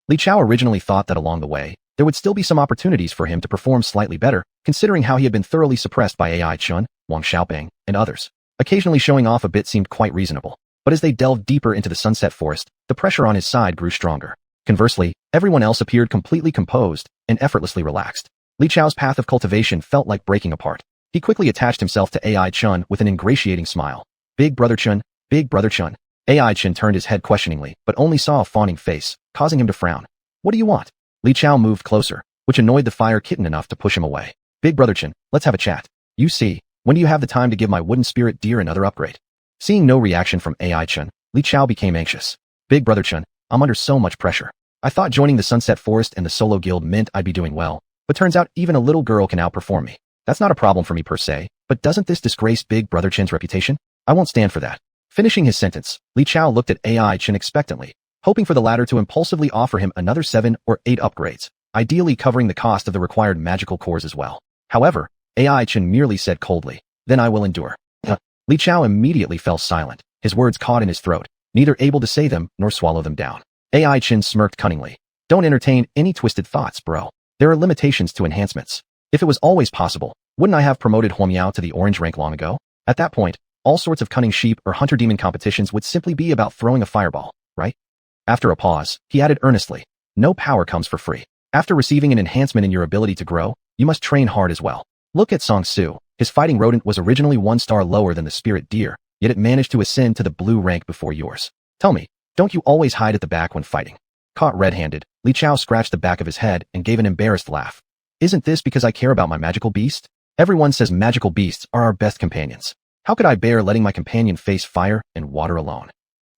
Li Chao originally thought that along the way, there would still be some opportunities for him to perform slightly better, considering how he had been thoroughly suppressed by AI Chun, Wang Xiaobang, and others. Occasionally showing off a bit seemed quite reasonable, but as they delved deeper into the Sunset Forest, the pressure on his side grew stronger. Conversely, everyone else appeared completely composed and effortlessly relaxed. Li Chao's path of cultivation felt like breaking apart. He quickly attached himself to AI Chun with an ingratiating smile. Big Brother Chun, Big Brother Chun. AI Chun turned his head questioningly, but only saw a fawning face, causing him to frown. What do you want? Li Chao moved closer, which annoyed the fire kitten enough to push him away. Big Brother Chun, let's have a chat. You see, when do you have the time to give my wooden spirit deer another upgrade? Seeing no reaction from AI Chun, Li Chao became anxious. Big Brother Chun, I'm under so much pressure. I thought joining the Sunset Forest and the solo guild meant I'd be doing well, but turns out even a little girl can outperform me. That's not a problem for me per se, but doesn't this disgrace Big Brother Chin's reputation? I won't stand for that. Finishing his sentence, Li Chao looked at AI Chin expectantly, hoping for the latter to impulsively offer him another 7 or 8 upgrades, ideally covering the cost of the required magical cores as well. However, AI Chin merely said coldly, then I will endure. Li Chao immediately fell silent, his words caught in his throat, neither able to say them nor swallow them down. AI Chin smirked cunningly. Don't entertain any twisted thoughts, bro. There are limitations to enhancements. If it was always possible, wouldn't I have promoted Huo Miao to the orange rank long ago? At that point, all sorts of cunning sheep or hunter demon competitions would simply be about throwing a fireball, right? After a pause, he added earnestly, no power comes for free. After receiving an enhancement in your ability to grow, you must train hard as well. Look at Song Su. His fighting rodent was originally 1 star lower than the spirit deer, yet it managed to ascend to the blue rank before yours. Tell me, don't you always hide at the back when fighting? Caught red-handed, Li Chao scratched the back of his head and gave an embarrassed laugh. Isn't this because I care about my magical beast? Everyone says magical beasts are our best companions. How could I bear letting my companion face fire and water alone?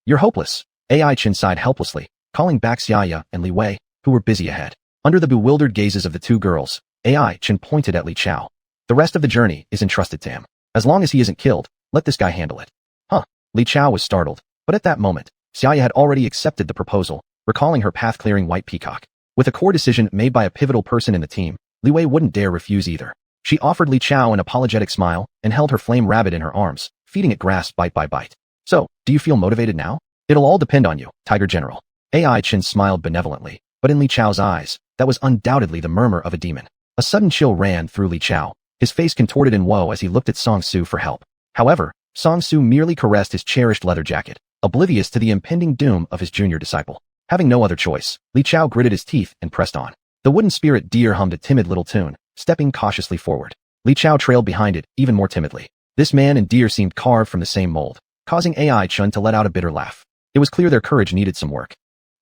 You're hopeless. AI Chin sighed helplessly, calling back Xianxia and Li Wei, who were busy ahead. Under the bewildered gazes of the two girls, AI Chin pointed at Li Chao. The rest of the journey is entrusted to him. As long as he isn't killed, let this guy handle it. Huh? Li Chao was startled, but at that moment, Xianxia had already accepted the proposal, recalling her path-clearing White Peacock. With a core decision made by a pivotal person in the team, Li Wei wouldn't dare refuse either. She offered Li Chao an apologetic smile and held her flame rabbit in her arms, feeding it grass bite by bite. So, do you feel motivated now? It'll all depend on you, Tiger General. AI Chin smiled benevolently, but in Li Chao's eyes, that was undoubtedly the murmur of a demon. A sudden chill ran through Li Chao, his face contorted in woe as he looked at Song Su for help. However, Song Su merely caressed his cherished leather jacket, oblivious to the impending doom of his junior disciple. Having no other choice, Li Chao gritted his teeth and pressed on. The wooden spirit deer hummed a timid little tune, stepping cautiously forward. Li Chao trailed behind it even more timidly. This man and deer seemed carved from the same mold, causing AI Chun to let out a bitter laugh. It was clear their courage needed some work.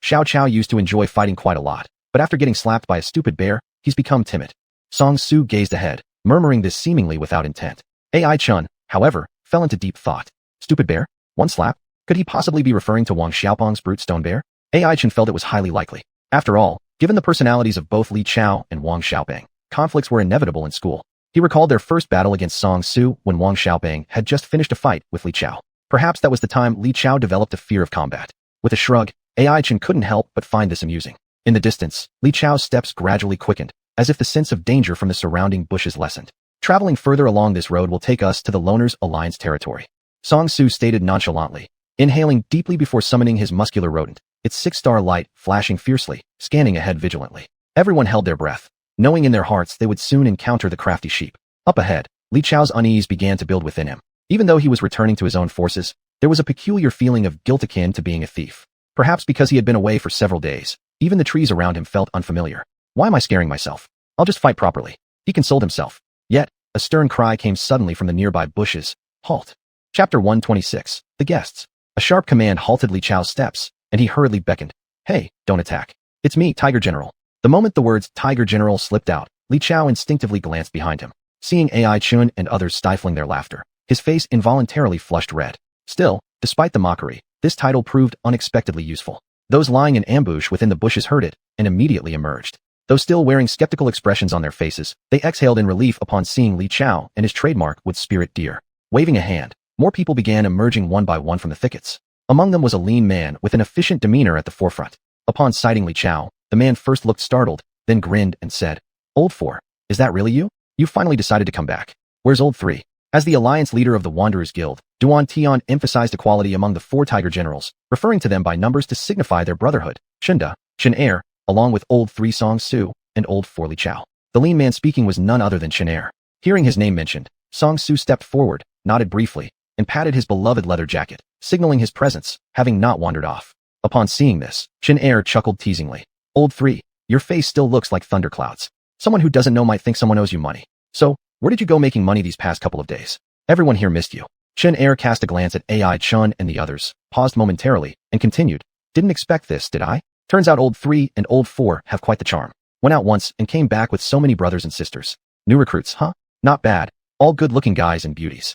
Xiao Chao used to enjoy fighting quite a lot, but after getting slapped by a stupid bear, he's become timid. Song Su gazed ahead, murmuring this seemingly without intent. AI Chun, however, fell into deep thought. Stupid bear? One slap? Could he possibly be referring to Wang Xiaopeng's brute stone bear? AI Chun felt it was highly likely. After all, given the personalities of both Li Chao and Wang Xiaopeng, conflicts were inevitable in school. He recalled their first battle against Song Su when Wang Xiaopeng had just finished a fight with Li Chao. Perhaps that was the time Li Chao developed a fear of combat. With a shrug, AI Chun couldn't help but find this amusing. In the distance, Li Chao's steps gradually quickened, as if the sense of danger from the surrounding bushes lessened. Traveling further along this road will take us to the Loners Alliance territory. Song Su stated nonchalantly, inhaling deeply before summoning his muscular rodent, its 6-star light flashing fiercely, scanning ahead vigilantly. Everyone held their breath, knowing in their hearts they would soon encounter the crafty sheep. Up ahead, Li Chao's unease began to build within him. Even though he was returning to his own forces, there was a peculiar feeling of guilt akin to being a thief. Perhaps because he had been away for several days, even the trees around him felt unfamiliar. Why am I scaring myself? I'll just fight properly. He consoled himself. Yet, a stern cry came suddenly from the nearby bushes. Halt. Chapter 126. The Guests. A sharp command halted Li Chao's steps, and he hurriedly beckoned. Hey, don't attack. It's me, Tiger General. The moment the words Tiger General slipped out, Li Chao instinctively glanced behind him. Seeing AI Chun and others stifling their laughter, his face involuntarily flushed red. Still, despite the mockery, this title proved unexpectedly useful. Those lying in ambush within the bushes heard it, and immediately emerged. Though still wearing skeptical expressions on their faces, they exhaled in relief upon seeing Li Chao and his trademark with spirit deer. Waving a hand, more people began emerging one by one from the thickets. Among them was a lean man with an efficient demeanor at the forefront. Upon sighting Li Chao, the man first looked startled, then grinned and said, "Old 4, is that really you? You finally decided to come back. Where's Old 3? As the alliance leader of the Wanderers Guild, Duan Tian emphasized equality among the 4 tiger generals, referring to them by numbers to signify their brotherhood. Chunda, Chen Er, along with Old 3 Song Su, and Old 4 Li Chao. The lean man speaking was none other than Chen Er. Hearing his name mentioned, Song Su stepped forward, nodded briefly, and patted his beloved leather jacket, signaling his presence, having not wandered off. Upon seeing this, Chen Er chuckled teasingly. Old 3, your face still looks like thunderclouds. Someone who doesn't know might think someone owes you money. So, where did you go making money these past couple of days? Everyone here missed you. Chen Er cast a glance at AI Chun and the others, paused momentarily, and continued. Didn't expect this, did I? Turns out Old 3 and Old 4 have quite the charm. Went out once and came back with so many brothers and sisters. New recruits, huh? Not bad. All good-looking guys and beauties.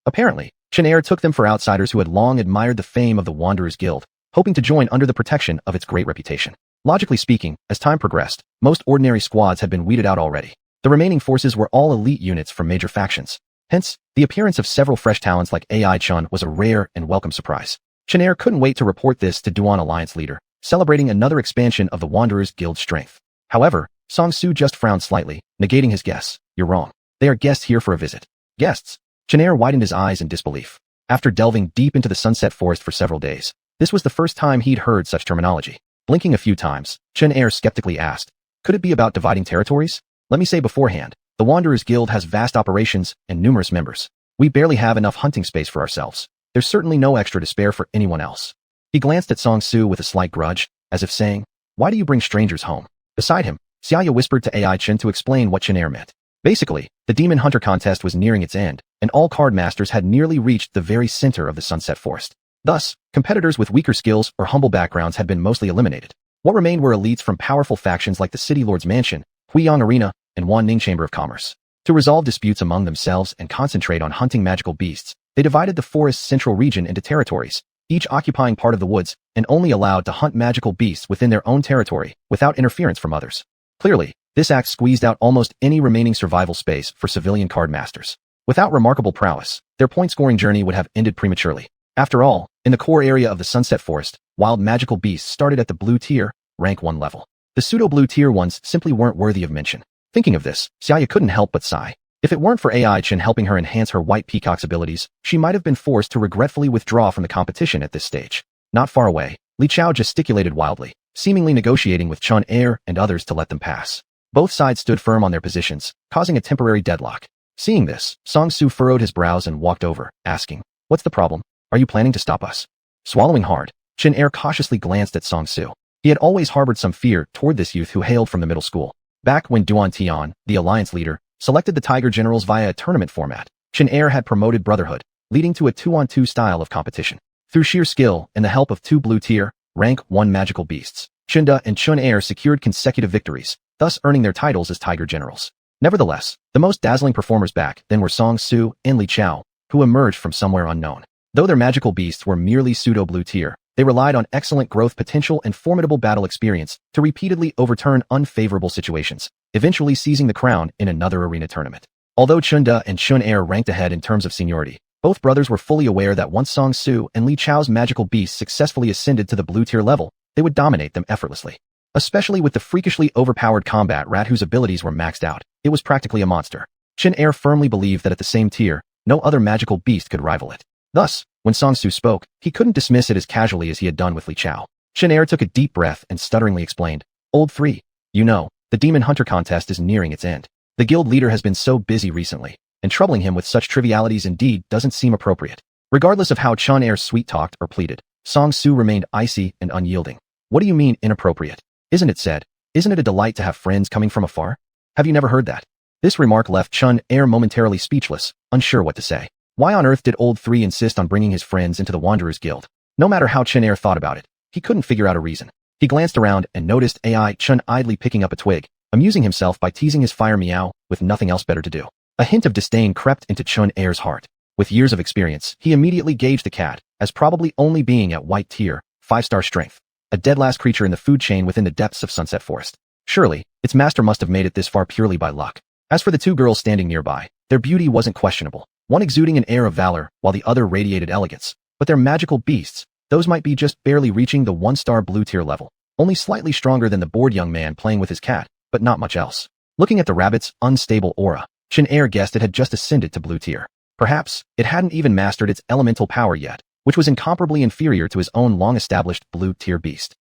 Apparently, Chen Er took them for outsiders who had long admired the fame of the Wanderers Guild, hoping to join under the protection of its great reputation. Logically speaking, as time progressed, most ordinary squads had been weeded out already. The remaining forces were all elite units from major factions. Hence, the appearance of several fresh talents like AI Chun was a rare and welcome surprise. Chen Er couldn't wait to report this to Duan Alliance leader, celebrating another expansion of the Wanderers Guild's strength. However, Song Su just frowned slightly, negating his guess. You're wrong. They are guests here for a visit. Guests? Chen Er widened his eyes in disbelief. After delving deep into the Sunset Forest for several days, this was the first time he'd heard such terminology. Blinking a few times, Chen Er skeptically asked, could it be about dividing territories? Let me say beforehand, the Wanderers Guild has vast operations and numerous members. We barely have enough hunting space for ourselves. There's certainly no extra to spare for anyone else. He glanced at Song Su with a slight grudge, as if saying, why do you bring strangers home? Beside him, Xianxia whispered to AI Chen to explain what Chen Er meant. Basically, the Demon Hunter contest was nearing its end, and all card masters had nearly reached the very center of the Sunset Forest. Thus, competitors with weaker skills or humble backgrounds had been mostly eliminated. What remained were elites from powerful factions like the City Lord's Mansion, Huiyang Arena, and Wanning Chamber of Commerce. To resolve disputes among themselves and concentrate on hunting magical beasts, they divided the forest's central region into territories, each occupying part of the woods and only allowed to hunt magical beasts within their own territory without interference from others. Clearly, this act squeezed out almost any remaining survival space for civilian card masters. Without remarkable prowess, their point-scoring journey would have ended prematurely. After all, in the core area of the Sunset Forest, wild magical beasts started at the blue tier, rank 1 level. The pseudo-blue tier ones simply weren't worthy of mention. Thinking of this, Xianxia couldn't help but sigh. If it weren't for AI Chen helping her enhance her White Peacock's abilities, she might have been forced to regretfully withdraw from the competition at this stage. Not far away, Li Chao gesticulated wildly, seemingly negotiating with Chen Er and others to let them pass. Both sides stood firm on their positions, causing a temporary deadlock. Seeing this, Song Su furrowed his brows and walked over, asking, what's the problem? Are you planning to stop us? Swallowing hard, Chen Er cautiously glanced at Song Su. He had always harbored some fear toward this youth who hailed from the middle school. Back when Duan Tian, the alliance leader, selected the Tiger Generals via a tournament format, Chen Er had promoted Brotherhood, leading to a 2-on-2 style of competition. Through sheer skill and the help of 2 blue-tier, rank 1 magical beasts, Chunda and Chen Er secured consecutive victories, thus earning their titles as Tiger Generals. Nevertheless, the most dazzling performers back then were Song Su and Li Chao, who emerged from somewhere unknown. Though their magical beasts were merely pseudo-blue tier, they relied on excellent growth potential and formidable battle experience to repeatedly overturn unfavorable situations, eventually seizing the crown in another arena tournament. Although Chunda and Chen Er ranked ahead in terms of seniority, both brothers were fully aware that once Song Su and Li Chao's magical beasts successfully ascended to the blue tier level, they would dominate them effortlessly. Especially with the freakishly overpowered combat rat whose abilities were maxed out, it was practically a monster. Chen Er firmly believed that at the same tier, no other magical beast could rival it. Thus, when Song Su spoke, he couldn't dismiss it as casually as he had done with Li Chao. Chen Er took a deep breath and stutteringly explained, Old 3, you know, the Demon Hunter contest is nearing its end. The guild leader has been so busy recently, and troubling him with such trivialities indeed doesn't seem appropriate. Regardless of how Chen Er sweet-talked or pleaded, Song Su remained icy and unyielding. What do you mean inappropriate? Isn't it said? Isn't it a delight to have friends coming from afar? Have you never heard that? This remark left Chen Er momentarily speechless, unsure what to say. Why on earth did Old 3 insist on bringing his friends into the Wanderers Guild? No matter how Chen Er thought about it, he couldn't figure out a reason. He glanced around and noticed AI Chen idly picking up a twig, amusing himself by teasing his fire meow with nothing else better to do. A hint of disdain crept into Chen Er's heart. With years of experience, he immediately gauged the cat as probably only being at white tier, 5-star strength, a dead last creature in the food chain within the depths of Sunset Forest. Surely, its master must have made it this far purely by luck. As for the 2 girls standing nearby, their beauty wasn't questionable. one exuding an air of valor while the other radiated elegance. But they're magical beasts. Those might be just barely reaching the 1-star blue tier level, only slightly stronger than the bored young man playing with his cat, but not much else. Looking at the rabbit's unstable aura, xianxia guessed it had just ascended to blue tier. Perhaps it hadn't even mastered its elemental power yet, which was incomparably inferior to his own long-established blue tier beast.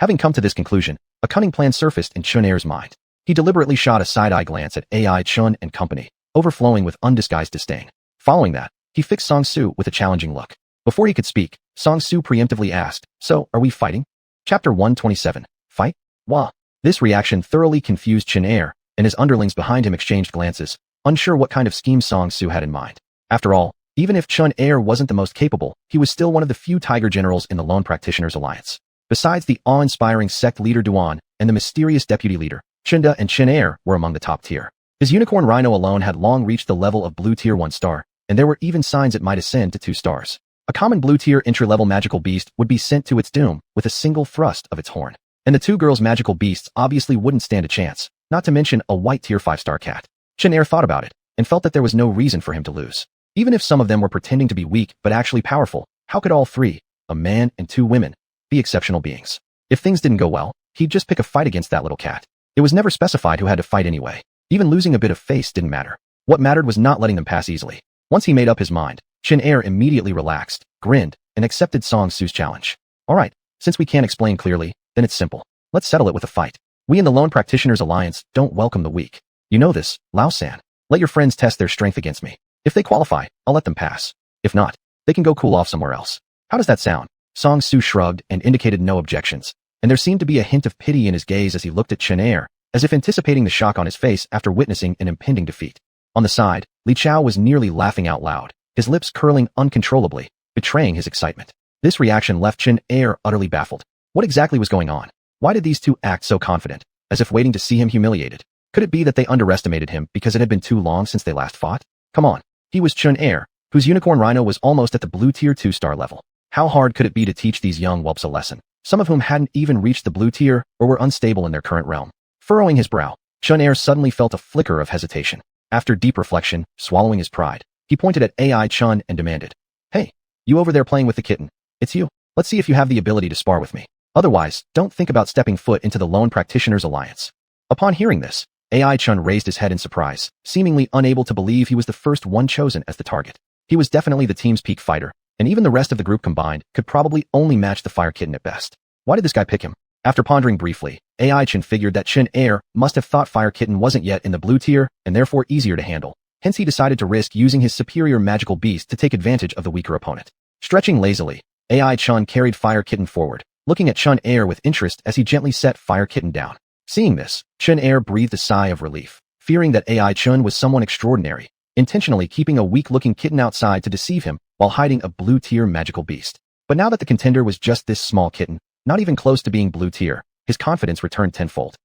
Having come to this conclusion, a cunning plan surfaced in xianxia's mind. He deliberately shot a side-eye glance at AI Chun and company, overflowing with undisguised disdain. Following that, he fixed Song Su with a challenging look. Before he could speak, Song Su preemptively asked, "So, are we fighting?" Chapter 127. Fight? Wah. This reaction thoroughly confused xianxia, and his underlings behind him exchanged glances, unsure what kind of scheme Song Su had in mind. After all, even if xianxia wasn't the most capable, he was still one of the few tiger generals in the Lone Practitioners Alliance. Besides the awe-inspiring sect leader Duan and the mysterious deputy leader, Chinda and xianxia were among the top tier. His unicorn rhino alone had long reached the level of blue tier 1 star, and there were even signs it might ascend to 2 stars. A common blue tier entry-level magical beast would be sent to its doom with a single thrust of its horn. And the 2 girls' magical beasts obviously wouldn't stand a chance, not to mention a white tier 5-star cat. xianxia thought about it, and felt that there was no reason for him to lose. Even if some of them were pretending to be weak but actually powerful, how could all 3, a man and 2 women, be exceptional beings? If things didn't go well, he'd just pick a fight against that little cat. It was never specified who had to fight anyway. Even losing a bit of face didn't matter. What mattered was not letting them pass easily. Once he made up his mind, xianxia immediately relaxed, grinned, and accepted Song Su's challenge. Alright, since we can't explain clearly, then it's simple. Let's settle it with a fight. We in the Lone Practitioners Alliance don't welcome the weak. You know this, Lao-san. Let your friends test their strength against me. If they qualify, I'll let them pass. If not, they can go cool off somewhere else. How does that sound? Song Su shrugged and indicated no objections, and there seemed to be a hint of pity in his gaze as he looked at xianxia, as if anticipating the shock on his face after witnessing an impending defeat. On the side, Li Chao was nearly laughing out loud, his lips curling uncontrollably, betraying his excitement. This reaction left xianxia utterly baffled. What exactly was going on? Why did these 2 act so confident, as if waiting to see him humiliated? Could it be that they underestimated him because it had been too long since they last fought? Come on. He was xianxia, whose unicorn rhino was almost at the blue tier 2-star level. How hard could it be to teach these young whelps a lesson, some of whom hadn't even reached the blue tier or were unstable in their current realm? Furrowing his brow, xianxia suddenly felt a flicker of hesitation. After deep reflection, swallowing his pride, he pointed at AI Chun and demanded, "Hey, you over there playing with the kitten. It's you. Let's see if you have the ability to spar with me. Otherwise, don't think about stepping foot into the Lone Practitioners Alliance." Upon hearing this, AI Chun raised his head in surprise, seemingly unable to believe he was the first one chosen as the target. He was definitely the team's peak fighter, and even the rest of the group combined could probably only match the fire kitten at best. Why did this guy pick him? After pondering briefly, AI Chun figured that xianxia must have thought fire kitten wasn't yet in the blue tier and therefore easier to handle. Hence he decided to risk using his superior magical beast to take advantage of the weaker opponent. Stretching lazily, AI Chun carried fire kitten forward, looking at xianxia with interest as he gently set fire kitten down. Seeing this, xianxia breathed a sigh of relief, fearing that AI Chun was someone extraordinary, intentionally keeping a weak-looking kitten outside to deceive him while hiding a blue-tier magical beast. But now that the contender was just this small kitten, not even close to being blue tier, his confidence returned tenfold.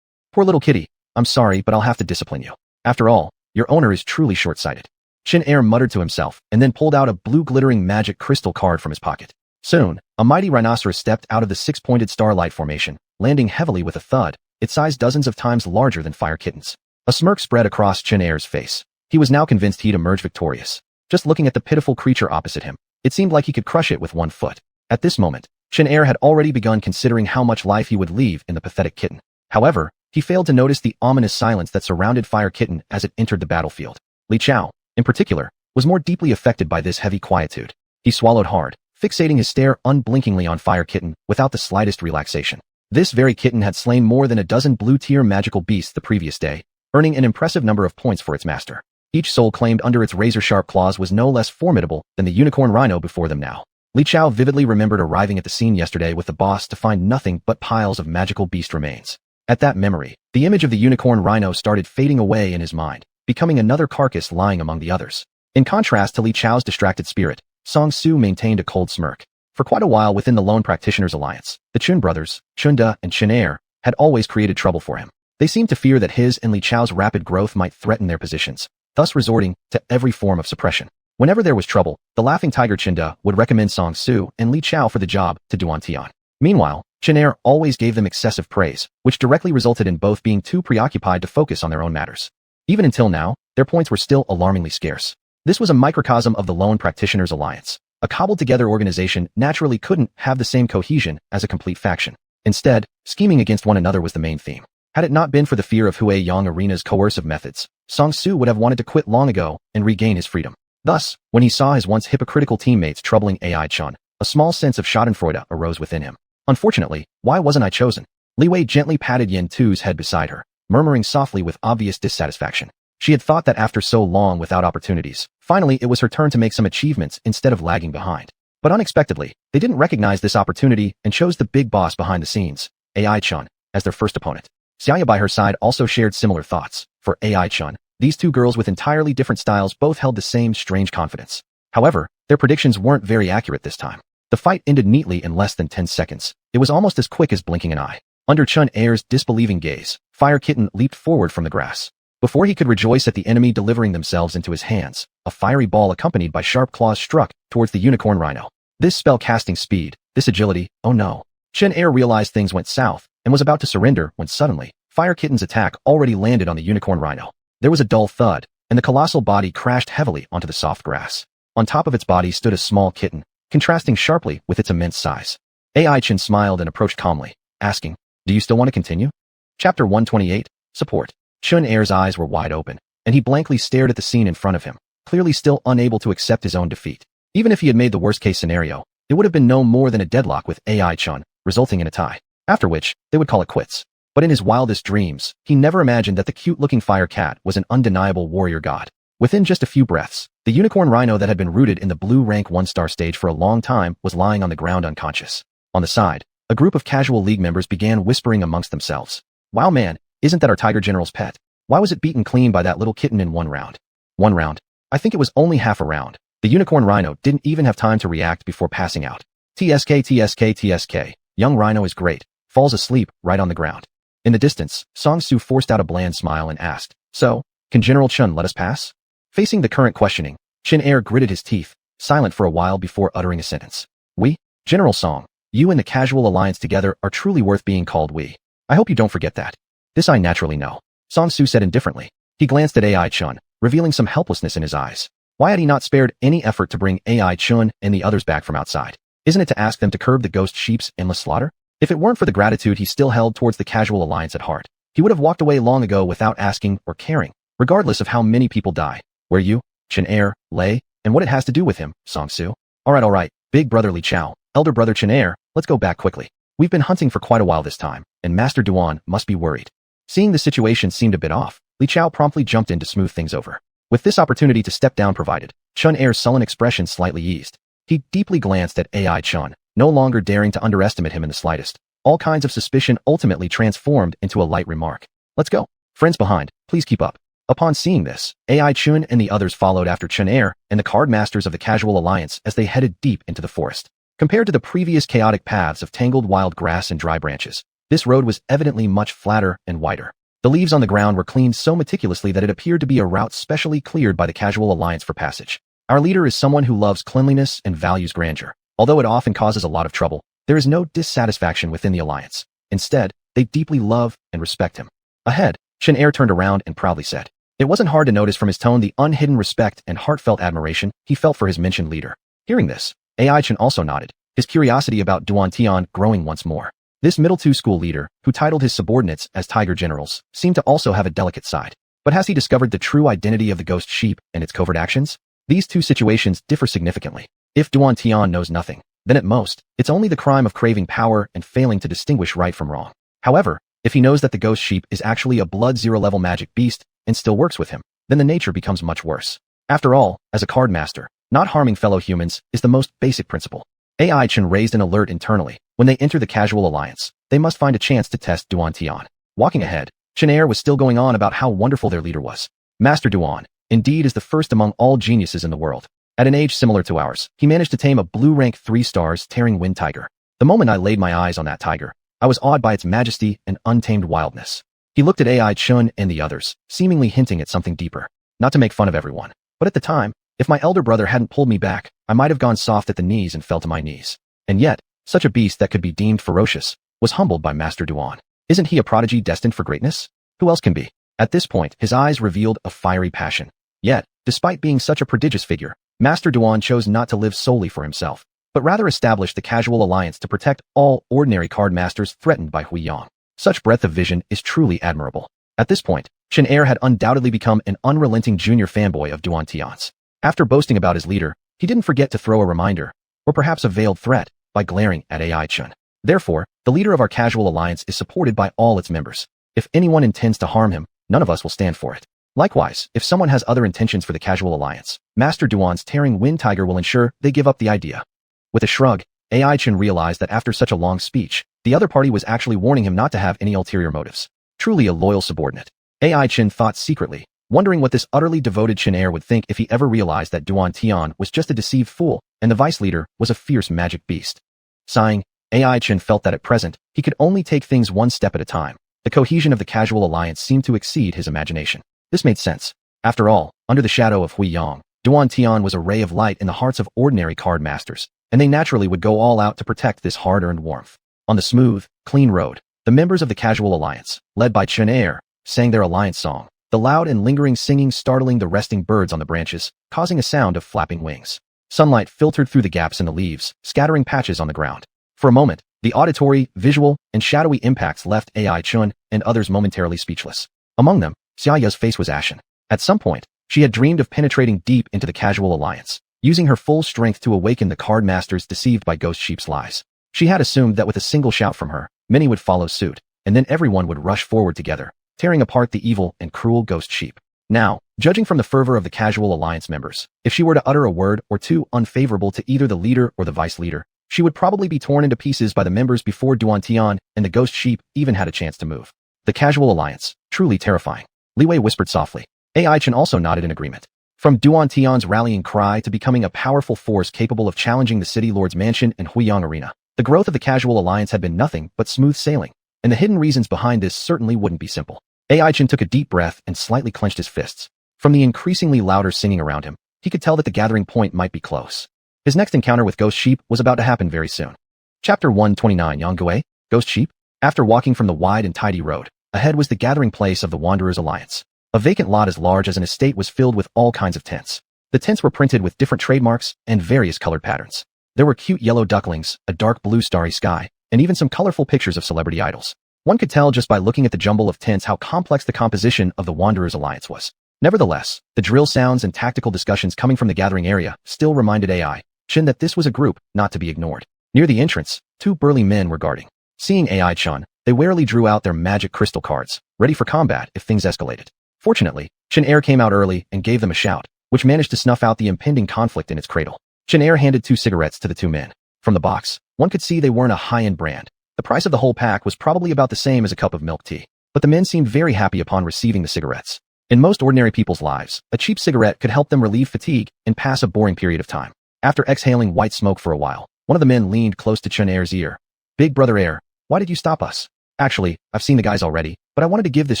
"Poor little kitty, I'm sorry, but I'll have to discipline you. After all, your owner is truly short-sighted." xianxia muttered to himself and then pulled out a blue glittering magic crystal card from his pocket. Soon, a mighty rhinoceros stepped out of the 6-pointed starlight formation, landing heavily with a thud, its size dozens of times larger than fire kittens. A smirk spread across xianxia's face. He was now convinced he'd emerge victorious. Just looking at the pitiful creature opposite him, it seemed like he could crush it with 1 foot. At this moment, xianxia had already begun considering how much life he would leave in the pathetic kitten. However, he failed to notice the ominous silence that surrounded fire kitten as it entered the battlefield. Li Chao, in particular, was more deeply affected by this heavy quietude. He swallowed hard, fixating his stare unblinkingly on fire kitten without the slightest relaxation. This very kitten had slain more than a dozen blue-tier magical beasts the previous day, earning an impressive number of points for its master. Each soul claimed under its razor-sharp claws was no less formidable than the unicorn rhino before them now. Li Chao vividly remembered arriving at the scene yesterday with the boss to find nothing but piles of magical beast remains. At that memory, the image of the unicorn rhino started fading away in his mind, becoming another carcass lying among the others. In contrast to Li Chao's distracted spirit, Song Su maintained a cold smirk. For quite a while within the Lone Practitioners Alliance, the Chun brothers, Chunda and xianxia, had always created trouble for him. They seemed to fear that his and Li Chao's rapid growth might threaten their positions, thus resorting to every form of suppression. Whenever there was trouble, the laughing tiger Chunda would recommend Song Su and Li Chao for the job to Duan Tian. Meanwhile, xianxia always gave them excessive praise, which directly resulted in both being too preoccupied to focus on their own matters. Even until now, their points were still alarmingly scarce. This was a microcosm of the Lone Practitioners Alliance. A cobbled-together organization naturally couldn't have the same cohesion as a complete faction. Instead, scheming against one another was the main theme. Had it not been for the fear of Hue Yang Arena's coercive methods, Song Su would have wanted to quit long ago and regain his freedom. Thus, when he saw his once hypocritical teammates troubling Ai Chun, a small sense of schadenfreude arose within him. Unfortunately, why wasn't I chosen? Li Wei gently patted Yen Tu's head beside her, murmuring softly with obvious dissatisfaction. She had thought that after so long without opportunities, finally it was her turn to make some achievements instead of lagging behind. But unexpectedly, they didn't recognize this opportunity and chose the big boss behind the scenes, Ai Chun, as their first opponent. Xianxia by her side also shared similar thoughts. For Ai Chun, these two girls with entirely different styles both held the same strange confidence. However, their predictions weren't very accurate this time. The fight ended neatly in less than 10 seconds. It was almost as quick as blinking an eye. Under Chun Er's disbelieving gaze, Fire Kitten leaped forward from the grass. Before he could rejoice at the enemy delivering themselves into his hands, a fiery ball accompanied by sharp claws struck towards the unicorn rhino. This spell-casting speed, this agility, oh no. Chun Er realized things went south and was about to surrender when suddenly, Fire Kitten's attack already landed on the unicorn rhino. There was a dull thud, and the colossal body crashed heavily onto the soft grass. On top of its body stood a small kitten, contrasting sharply with its immense size. Ai Chun smiled and approached calmly, asking, "Do you still want to continue?" Chapter 128, Support. Chun Er's eyes were wide open, and he blankly stared at the scene in front of him, clearly still unable to accept his own defeat. Even if he had made the worst-case scenario, it would have been no more than a deadlock with Ai Chun, resulting in a tie, after which they would call it quits. But in his wildest dreams, he never imagined that the cute-looking fire cat was an undeniable warrior god. Within just a few breaths, the unicorn rhino that had been rooted in the blue rank 1-star stage for a long time was lying on the ground unconscious. On the side, a group of casual league members began whispering amongst themselves. "Wow man, isn't that our Tiger General's pet? Why was it beaten clean by that little kitten in 1 round?" 1 round? I think it was only half a round. The unicorn rhino didn't even have time to react before passing out. TSK. Young rhino is great. Falls asleep right on the ground. In the distance, Song Su forced out a bland smile and asked, "So, can General Chun let us pass?" Facing the current questioning, Chun Er gritted his teeth, silent for a while before uttering a sentence. "We? General Song, you and the Casual Alliance together are truly worth being called we. I hope you don't forget that." "This I naturally know," Song Su said indifferently. He glanced at Ai Chun, revealing some helplessness in his eyes. Why had he not spared any effort to bring Ai Chun and the others back from outside? Isn't it to ask them to curb the ghost sheep's endless slaughter? If it weren't for the gratitude he still held towards the Casual Alliance at heart, he would have walked away long ago without asking or caring, regardless of how many people die. "Where you, Chun Er, Lei, and what it has to do with him, Song Su?" All right, big brother Li Chao, elder brother Chun Er, let's go back quickly. We've been hunting for quite a while this time, and Master Duan must be worried." Seeing the situation seemed a bit off, Li Chao promptly jumped in to smooth things over. With this opportunity to step down provided, Chun Er's sullen expression slightly eased. He deeply glanced at Ai Chun, no longer daring to underestimate him in the slightest. All kinds of suspicion ultimately transformed into a light remark. "Let's go. Friends behind, please keep up." Upon seeing this, Ai Chun and the others followed after Chun Er and the card masters of the Casual Alliance as they headed deep into the forest. Compared to the previous chaotic paths of tangled wild grass and dry branches, this road was evidently much flatter and wider. The leaves on the ground were cleaned so meticulously that it appeared to be a route specially cleared by the Casual Alliance for passage. Our leader is someone who loves cleanliness and values grandeur. Although it often causes a lot of trouble, there is no dissatisfaction within the Alliance. Instead, they deeply love and respect him. Ahead, Chun Er turned around and proudly said. It wasn't hard to notice from his tone the unhidden respect and heartfelt admiration he felt for his mentioned leader. Hearing this, Ai Chun also nodded, his curiosity about Duan Tian growing once more. This middle two school leader, who titled his subordinates as Tiger Generals, seemed to also have a delicate side. But has he discovered the true identity of the ghost sheep and its covert actions? These two situations differ significantly. If Duan Tian knows nothing, then at most, it's only the crime of craving power and failing to distinguish right from wrong. However, if he knows that the ghost sheep is actually a blood 0 level magic beast and still works with him, then the nature becomes much worse. After all, as a card master, not harming fellow humans is the most basic principle. Ai Chun raised an alert internally. When they enter the Casual Alliance, they must find a chance to test Duan Tian. Walking ahead, Chun Er was still going on about how wonderful their leader was. Master Duan, indeed, is the first among all geniuses in the world. At an age similar to ours, he managed to tame a blue rank 3 stars tearing wind tiger. The moment I laid my eyes on that tiger, I was awed by its majesty and untamed wildness. He looked at Ai Chun and the others, seemingly hinting at something deeper. Not to make fun of everyone, but at the time, if my elder brother hadn't pulled me back, I might have gone soft at the knees and fell to my knees. And yet, such a beast that could be deemed ferocious was humbled by Master Duan. Isn't he a prodigy destined for greatness? Who else can be? At this point, his eyes revealed a fiery passion. Yet, Despite being such a prodigious figure, Master Duan chose not to live solely for himself, but rather established the casual alliance to protect all ordinary card masters threatened by Huiyang. Such breadth of vision is truly admirable. At this point, Xianxia had undoubtedly become an unrelenting junior fanboy of Duan Tian's. After boasting about his leader, he didn't forget to throw a reminder, or perhaps a veiled threat, by glaring at AI Chun. Therefore, the leader of our casual alliance is supported by all its members. If anyone intends to harm him, none of us will stand for it. Likewise, if someone has other intentions for the casual alliance, Master Duan's tearing wind tiger will ensure they give up the idea. With a shrug, AI Chun realized that after such a long speech, the other party was actually warning him not to have any ulterior motives. Truly a loyal subordinate. AI Chun thought secretly, wondering what this utterly devoted Xianxia would think if he ever realized that Duan Tian was just a deceived fool, and the vice leader was a fierce magic beast. Sighing, AI Chun felt that at present, he could only take things one step at a time. The cohesion of the casual alliance seemed to exceed his imagination. This made sense. After all, under the shadow of Huiyang, Duan Tian was a ray of light in the hearts of ordinary card masters, and they naturally would go all out to protect this hard-earned warmth. On the smooth, clean road, the members of the casual alliance, led by Xianxia, sang their alliance song, the loud and lingering singing startling the resting birds on the branches, causing a sound of flapping wings. Sunlight filtered through the gaps in the leaves, scattering patches on the ground. For a moment, the auditory, visual, and shadowy impacts left AI Chun and others momentarily speechless. Among them, Xiaoya's face was ashen. At some point, she had dreamed of penetrating deep into the casual alliance, using her full strength to awaken the card masters deceived by Ghost Sheep's lies. She had assumed that with a single shout from her, many would follow suit, and then everyone would rush forward together, tearing apart the evil and cruel Ghost Sheep. Now, judging from the fervor of the casual alliance members, if she were to utter a word or two unfavorable to either the leader or the vice leader, she would probably be torn into pieces by the members before Duan Tian and the Ghost Sheep even had a chance to move. The casual alliance, truly terrifying. Li Wei whispered softly. AI Chen also nodded in agreement. From Duan Tian's rallying cry to becoming a powerful force capable of challenging the City Lord's mansion and Huiyang Arena, the growth of the casual alliance had been nothing but smooth sailing, and the hidden reasons behind this certainly wouldn't be simple. AI Chen took a deep breath and slightly clenched his fists. From the increasingly louder singing around him, he could tell that the gathering point might be close. His next encounter with Ghost Sheep was about to happen very soon. Chapter 129 Yanggui, Ghost Sheep. After walking from the wide and tidy road, ahead was the gathering place of the Wanderers Alliance. A vacant lot as large as an estate was filled with all kinds of tents. The tents were printed with different trademarks and various colored patterns. There were cute yellow ducklings, a dark blue starry sky, and even some colorful pictures of celebrity idols. One could tell just by looking at the jumble of tents how complex the composition of the Wanderers Alliance was. Nevertheless, the drill sounds and tactical discussions coming from the gathering area still reminded AI Chen that this was a group not to be ignored. Near the entrance, two burly men were guarding. Seeing AI Chen, they warily drew out their magic crystal cards, ready for combat if things escalated. Fortunately, Xianxia came out early and gave them a shout, which managed to snuff out the impending conflict in its cradle. Xianxia handed 2 cigarettes to the 2 men. From the box, one could see they weren't a high-end brand. The price of the whole pack was probably about the same as a cup of milk tea, but the men seemed very happy upon receiving the cigarettes. In most ordinary people's lives, a cheap cigarette could help them relieve fatigue and pass a boring period of time. After exhaling white smoke for a while, one of the men leaned close to Xianxia's ear. "Big brother Air, why did you stop us?" "Actually, I've seen the guys already, but I wanted to give this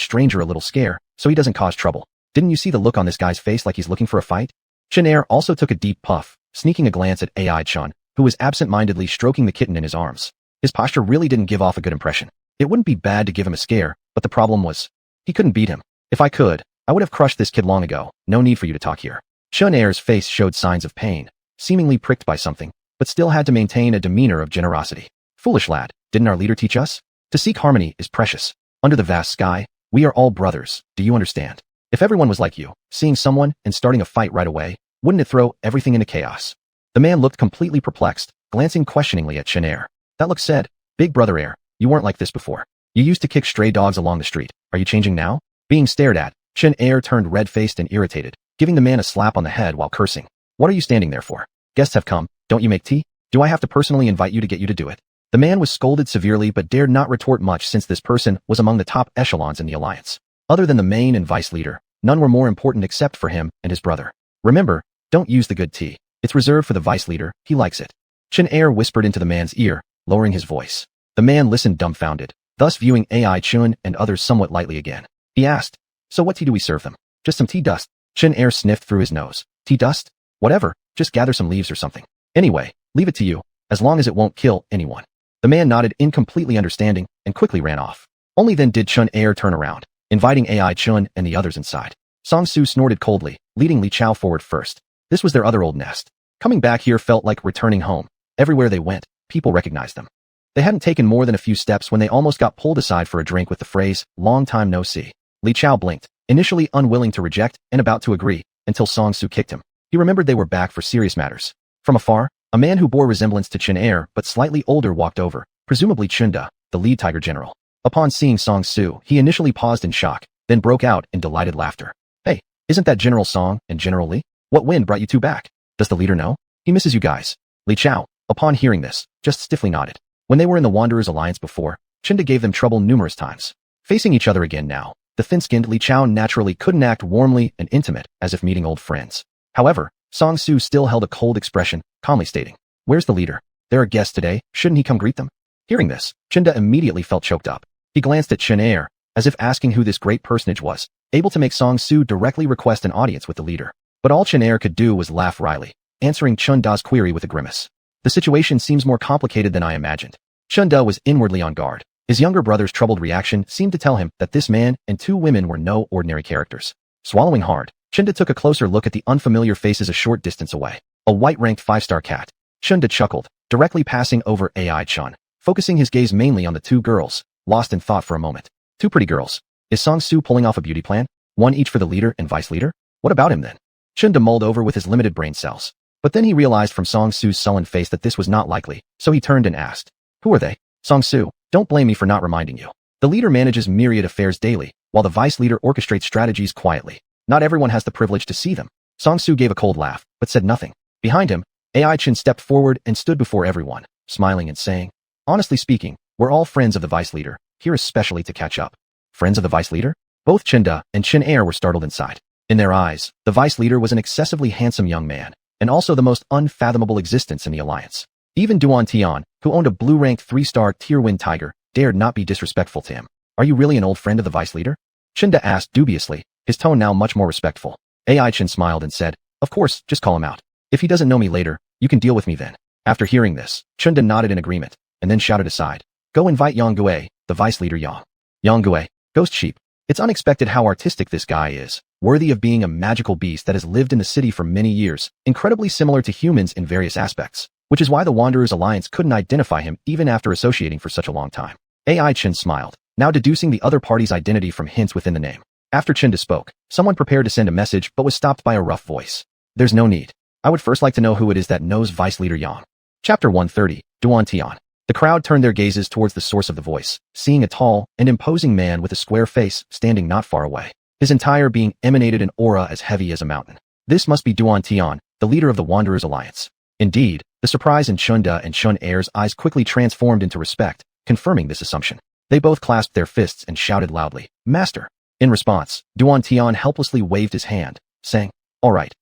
stranger a little scare, so he doesn't cause trouble. Didn't you see the look on this guy's face like he's looking for a fight?" Xianxia also took a deep puff, sneaking a glance at AI Chun, who was absent-mindedly stroking the kitten in his arms. His posture really didn't give off a good impression. It wouldn't be bad to give him a scare, but the problem was, he couldn't beat him. "If I could, I would have crushed this kid long ago. No need for you to talk here." Xianxia's face showed signs of pain, seemingly pricked by something, but still had to maintain a demeanor of generosity. "Foolish lad, didn't our leader teach us? To seek harmony is precious. Under the vast sky, we are all brothers, do you understand? If everyone was like you, seeing someone and starting a fight right away, wouldn't it throw everything into chaos?" The man looked completely perplexed, glancing questioningly at Xianxia. That look said, "Big brother Air, you weren't like this before. You used to kick stray dogs along the street. Are you changing now?" Being stared at, Xianxia turned red-faced and irritated, giving the man a slap on the head while cursing. "What are you standing there for? Guests have come, don't you make tea? Do I have to personally invite you to get you to do it?" The man was scolded severely but dared not retort much since this person was among the top echelons in the alliance. Other than the main and vice leader, none were more important except for him and his brother. "Remember, don't use the good tea. It's reserved for the vice leader, he likes it." Xianxia whispered into the man's ear, lowering his voice. The man listened dumbfounded, thus viewing AI Chun and others somewhat lightly again. He asked, "So what tea do we serve them?" "Just some tea dust." Xianxia sniffed through his nose. "Tea dust? Whatever, just gather some leaves or something. Anyway, leave it to you, as long as it won't kill anyone." The man nodded in completely understanding and quickly ran off. Only then did Xianxia turn around, inviting AI Chun and the others inside. Song Su snorted coldly, leading Li Chao forward first. This was their other old nest. Coming back here felt like returning home. Everywhere they went, people recognized them. They hadn't taken more than a few steps when they almost got pulled aside for a drink with the phrase, "Long time no see." Li Chao blinked, initially unwilling to reject and about to agree, until Song Su kicked him. He remembered they were back for serious matters. From afar, a man who bore resemblance to Chen Er but slightly older walked over, presumably Chunda, the lead tiger general. Upon seeing Song Su, he initially paused in shock, then broke out in delighted laughter. "Hey, isn't that General Song and General Li? What wind brought you two back? Does the leader know? He misses you guys." Li Chao, upon hearing this, just stiffly nodded. When they were in the Wanderers Alliance before, Chunda gave them trouble numerous times. Facing each other again now, the thin-skinned Li Chao naturally couldn't act warmly and intimate as if meeting old friends. However, Song Su still held a cold expression, calmly stating, "Where's the leader? There are guests today, shouldn't he come greet them?" Hearing this, Chunda immediately felt choked up. He glanced at Chen Er, as if asking who this great personage was, able to make Song Su directly request an audience with the leader. But all Chen Er could do was laugh wryly, answering Chunda's query with a grimace. "The situation seems more complicated than I imagined." Chunda was inwardly on guard. His younger brother's troubled reaction seemed to tell him that this man and two women were no ordinary characters. Swallowing hard, Chunda took a closer look at the unfamiliar faces a short distance away. A white-ranked 5-star cat. Chunda chuckled, directly passing over Ai Chun, focusing his gaze mainly on the two girls, lost in thought for a moment. Two pretty girls. Is Song Su pulling off a beauty plan? One each for the leader and vice leader? What about him then? Chunda mulled over with his limited brain cells. But then he realized from Song Su's sullen face that this was not likely, so he turned and asked, "Who are they?" "Song Su, don't blame me for not reminding you. The leader manages myriad affairs daily, while the vice leader orchestrates strategies quietly. Not everyone has the privilege to see them." Song Su gave a cold laugh, but said nothing. Behind him, Ai Chin stepped forward and stood before everyone, smiling and saying, "Honestly speaking, we're all friends of the vice leader, here especially to catch up." Friends of the vice leader? Both Chunda and Chen Er were startled inside. In their eyes, the vice leader was an excessively handsome young man, and also the most unfathomable existence in the alliance. Even Duan Tian, who owned a blue-ranked 3-star tier-win tiger, dared not be disrespectful to him. "Are you really an old friend of the vice leader?" Chunda asked dubiously, his tone now much more respectful. Ai Chin smiled and said, "Of course, just call him out. If he doesn't know me later, you can deal with me then." After hearing this, Chunda nodded in agreement, and then shouted aside, "Go invite Yang Gue, the vice leader Yang." Yang Gue, ghost sheep. It's unexpected how artistic this guy is, worthy of being a magical beast that has lived in the city for many years, incredibly similar to humans in various aspects, which is why the Wanderers Alliance couldn't identify him even after associating for such a long time. Ai Chin smiled, now deducing the other party's identity from hints within the name. After Chinda spoke, someone prepared to send a message but was stopped by a rough voice. "There's no need. I would first like to know who it is that knows Vice Leader Yang." Chapter 130, Duan Tian. The crowd turned their gazes towards the source of the voice, seeing a tall and imposing man with a square face standing not far away. His entire being emanated an aura as heavy as a mountain. This must be Duan Tian, the leader of the Wanderers Alliance. Indeed, the surprise in Chunda and Chun Er's eyes quickly transformed into respect, confirming this assumption. They both clasped their fists and shouted loudly, "Master!" In response, Duan Tian helplessly waved his hand, saying, all right,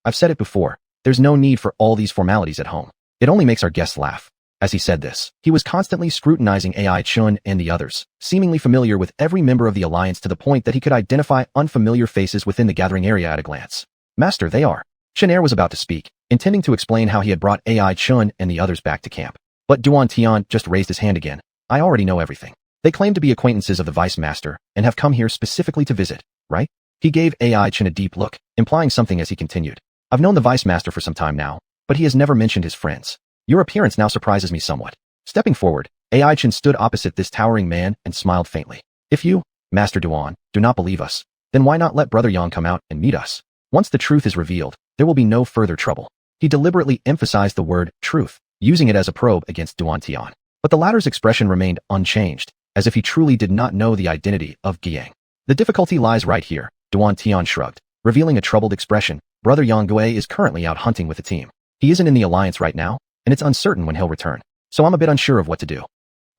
I've said it before, there's no need for all these formalities at home. It only makes our guests laugh." As he said this, he was constantly scrutinizing Ai Chun and the others, seemingly familiar with every member of the alliance to the point that he could identify unfamiliar faces within the gathering area at a glance. "Master, they are." Chen Er was about to speak, intending to explain how he had brought Ai Chun and the others back to camp. But Duan Tian just raised his hand again. "I already know everything. They claim to be acquaintances of the Vice Master and have come here specifically to visit, right?" He gave Ai Chin a deep look, implying something as he continued. "I've known the Vice Master for some time now, but he has never mentioned his friends. Your appearance now surprises me somewhat." Stepping forward, Ai Chin stood opposite this towering man and smiled faintly. "If you, Master Duan, do not believe us, then why not let Brother Yang come out and meet us? Once the truth is revealed, there will be no further trouble." He deliberately emphasized the word truth, using it as a probe against Duan Tian. But the latter's expression remained unchanged, as if he truly did not know the identity of Giang. "The difficulty lies right here," Duan Tian shrugged, revealing a troubled expression. "Brother Yang Gue is currently out hunting with the team. He isn't in the alliance right now, and it's uncertain when he'll return, so I'm a bit unsure of what to do."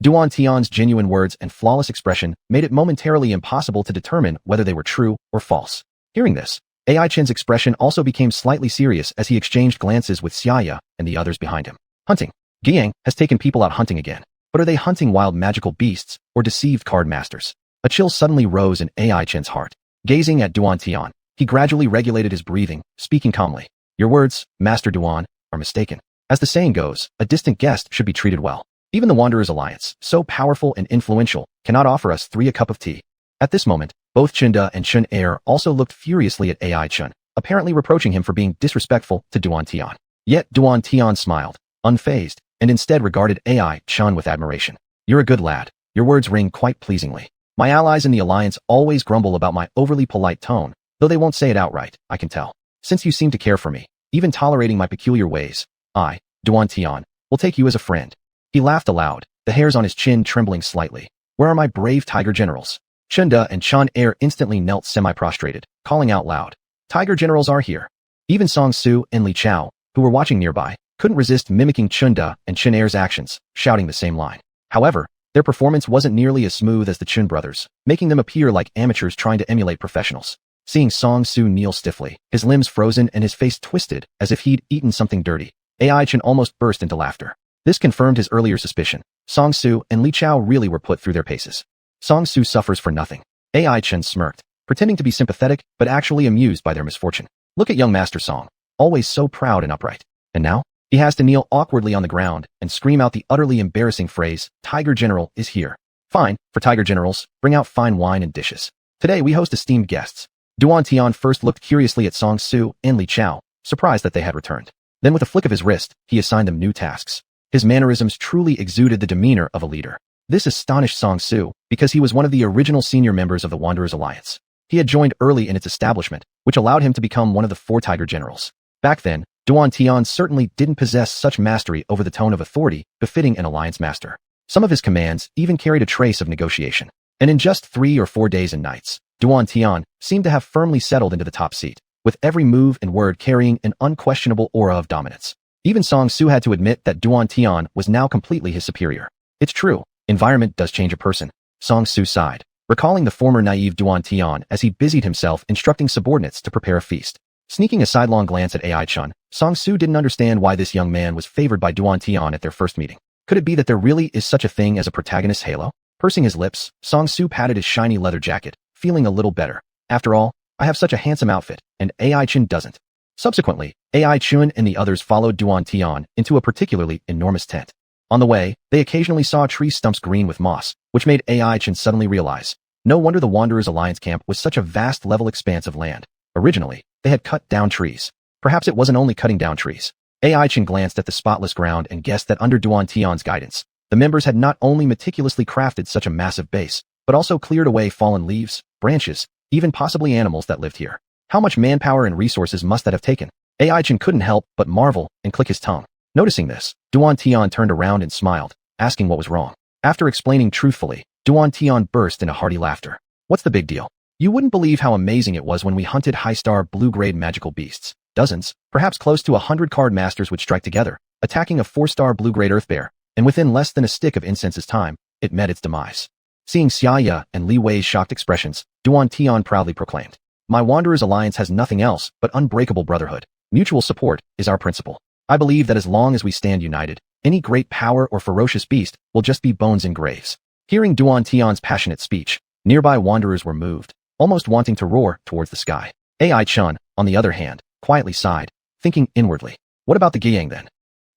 Duan Tian's genuine words and flawless expression made it momentarily impossible to determine whether they were true or false. Hearing this, Ai Chin's expression also became slightly serious as he exchanged glances with Xianxia and the others behind him. "Hunting. Giang has taken people out hunting again, but are they hunting wild magical beasts or deceived card masters?" A chill suddenly rose in Ai Chin's heart. Gazing at Duan Tian, he gradually regulated his breathing, speaking calmly. "Your words, Master Duan, are mistaken. As the saying goes, a distant guest should be treated well. Even the Wanderers Alliance, so powerful and influential, cannot offer us 3 a cup of tea." At this moment, both Chinda and Chun Er also looked furiously at Ai Chun, apparently reproaching him for being disrespectful to Duan Tian. Yet Duan Tian smiled, unfazed, and instead regarded AI Chun with admiration. You're a good lad. Your words ring quite pleasingly. My allies in the alliance always grumble about my overly polite tone, though they won't say it outright, I can tell. Since you seem to care for me, even tolerating my peculiar ways, I, Duan Tian, will take you as a friend. He laughed aloud, the hairs on his chin trembling slightly. Where are my brave tiger generals? Chunda and Xianxia instantly knelt semi-prostrated, calling out loud. Tiger generals are here. Even Song Su and Li Chao, who were watching nearby, couldn't resist mimicking Chunda and Xianxia's actions, shouting the same line. However, their performance wasn't nearly as smooth as the Chun brothers, making them appear like amateurs trying to emulate professionals. Seeing Song Su kneel stiffly, his limbs frozen and his face twisted as if he'd eaten something dirty, AI Chun almost burst into laughter. This confirmed his earlier suspicion. Song Su and Li Chao really were put through their paces. Song Su suffers for nothing. AI Chun smirked, pretending to be sympathetic but actually amused by their misfortune. Look at young Master Song, always so proud and upright. And now? He has to kneel awkwardly on the ground and scream out the utterly embarrassing phrase, Tiger General is here. Fine, for Tiger Generals, bring out fine wine and dishes. Today we host esteemed guests. Duan Tian first looked curiously at Song Su and Li Chao, surprised that they had returned. Then with a flick of his wrist, he assigned them new tasks. His mannerisms truly exuded the demeanor of a leader. This astonished Song Su, because he was one of the original senior members of the Wanderers Alliance. He had joined early in its establishment, which allowed him to become one of the 4 Tiger Generals. Back then, Duan Tian certainly didn't possess such mastery over the tone of authority befitting an alliance master. Some of his commands even carried a trace of negotiation. And in just 3 or 4 days and nights, Duan Tian seemed to have firmly settled into the top seat, with every move and word carrying an unquestionable aura of dominance. Even Song Su had to admit that Duan Tian was now completely his superior. It's true, environment does change a person. Song Su sighed, recalling the former naive Duan Tian as he busied himself instructing subordinates to prepare a feast. Sneaking a sidelong glance at AI Chun, Song Su didn't understand why this young man was favored by Duan Tian at their first meeting. Could it be that there really is such a thing as a protagonist's halo? Pursing his lips, Song Su patted his shiny leather jacket, feeling a little better. After all, I have such a handsome outfit, and AI Chun doesn't. Subsequently, AI Chun and the others followed Duan Tian into a particularly enormous tent. On the way, they occasionally saw tree stumps green with moss, which made AI Chun suddenly realize, no wonder the Wanderers Alliance camp was such a vast level expanse of land. Originally, they had cut down trees. Perhaps it wasn't only cutting down trees. AI Chun glanced at the spotless ground and guessed that under Duan Tian's guidance, the members had not only meticulously crafted such a massive base, but also cleared away fallen leaves, branches, even possibly animals that lived here. How much manpower and resources must that have taken? AI Chun couldn't help but marvel and click his tongue. Noticing this, Duan Tian turned around and smiled, asking what was wrong. After explaining truthfully, Duan Tian burst into hearty laughter. What's the big deal? You wouldn't believe how amazing it was when we hunted high-star blue-grade magical beasts. Dozens, perhaps close to 100 card masters would strike together, attacking a 4-star blue-grade earth bear, and within less than a stick of incense's time, it met its demise. Seeing Xianxia and Li Wei's shocked expressions, Duan Tian proudly proclaimed, My Wanderers Alliance has nothing else but unbreakable brotherhood. Mutual support is our principle. I believe that as long as we stand united, any great power or ferocious beast will just be bones and graves. Hearing Duan Tian's passionate speech, nearby wanderers were moved, almost wanting to roar towards the sky. AI Chun, on the other hand, quietly sighed, thinking inwardly, what about the Giyang then?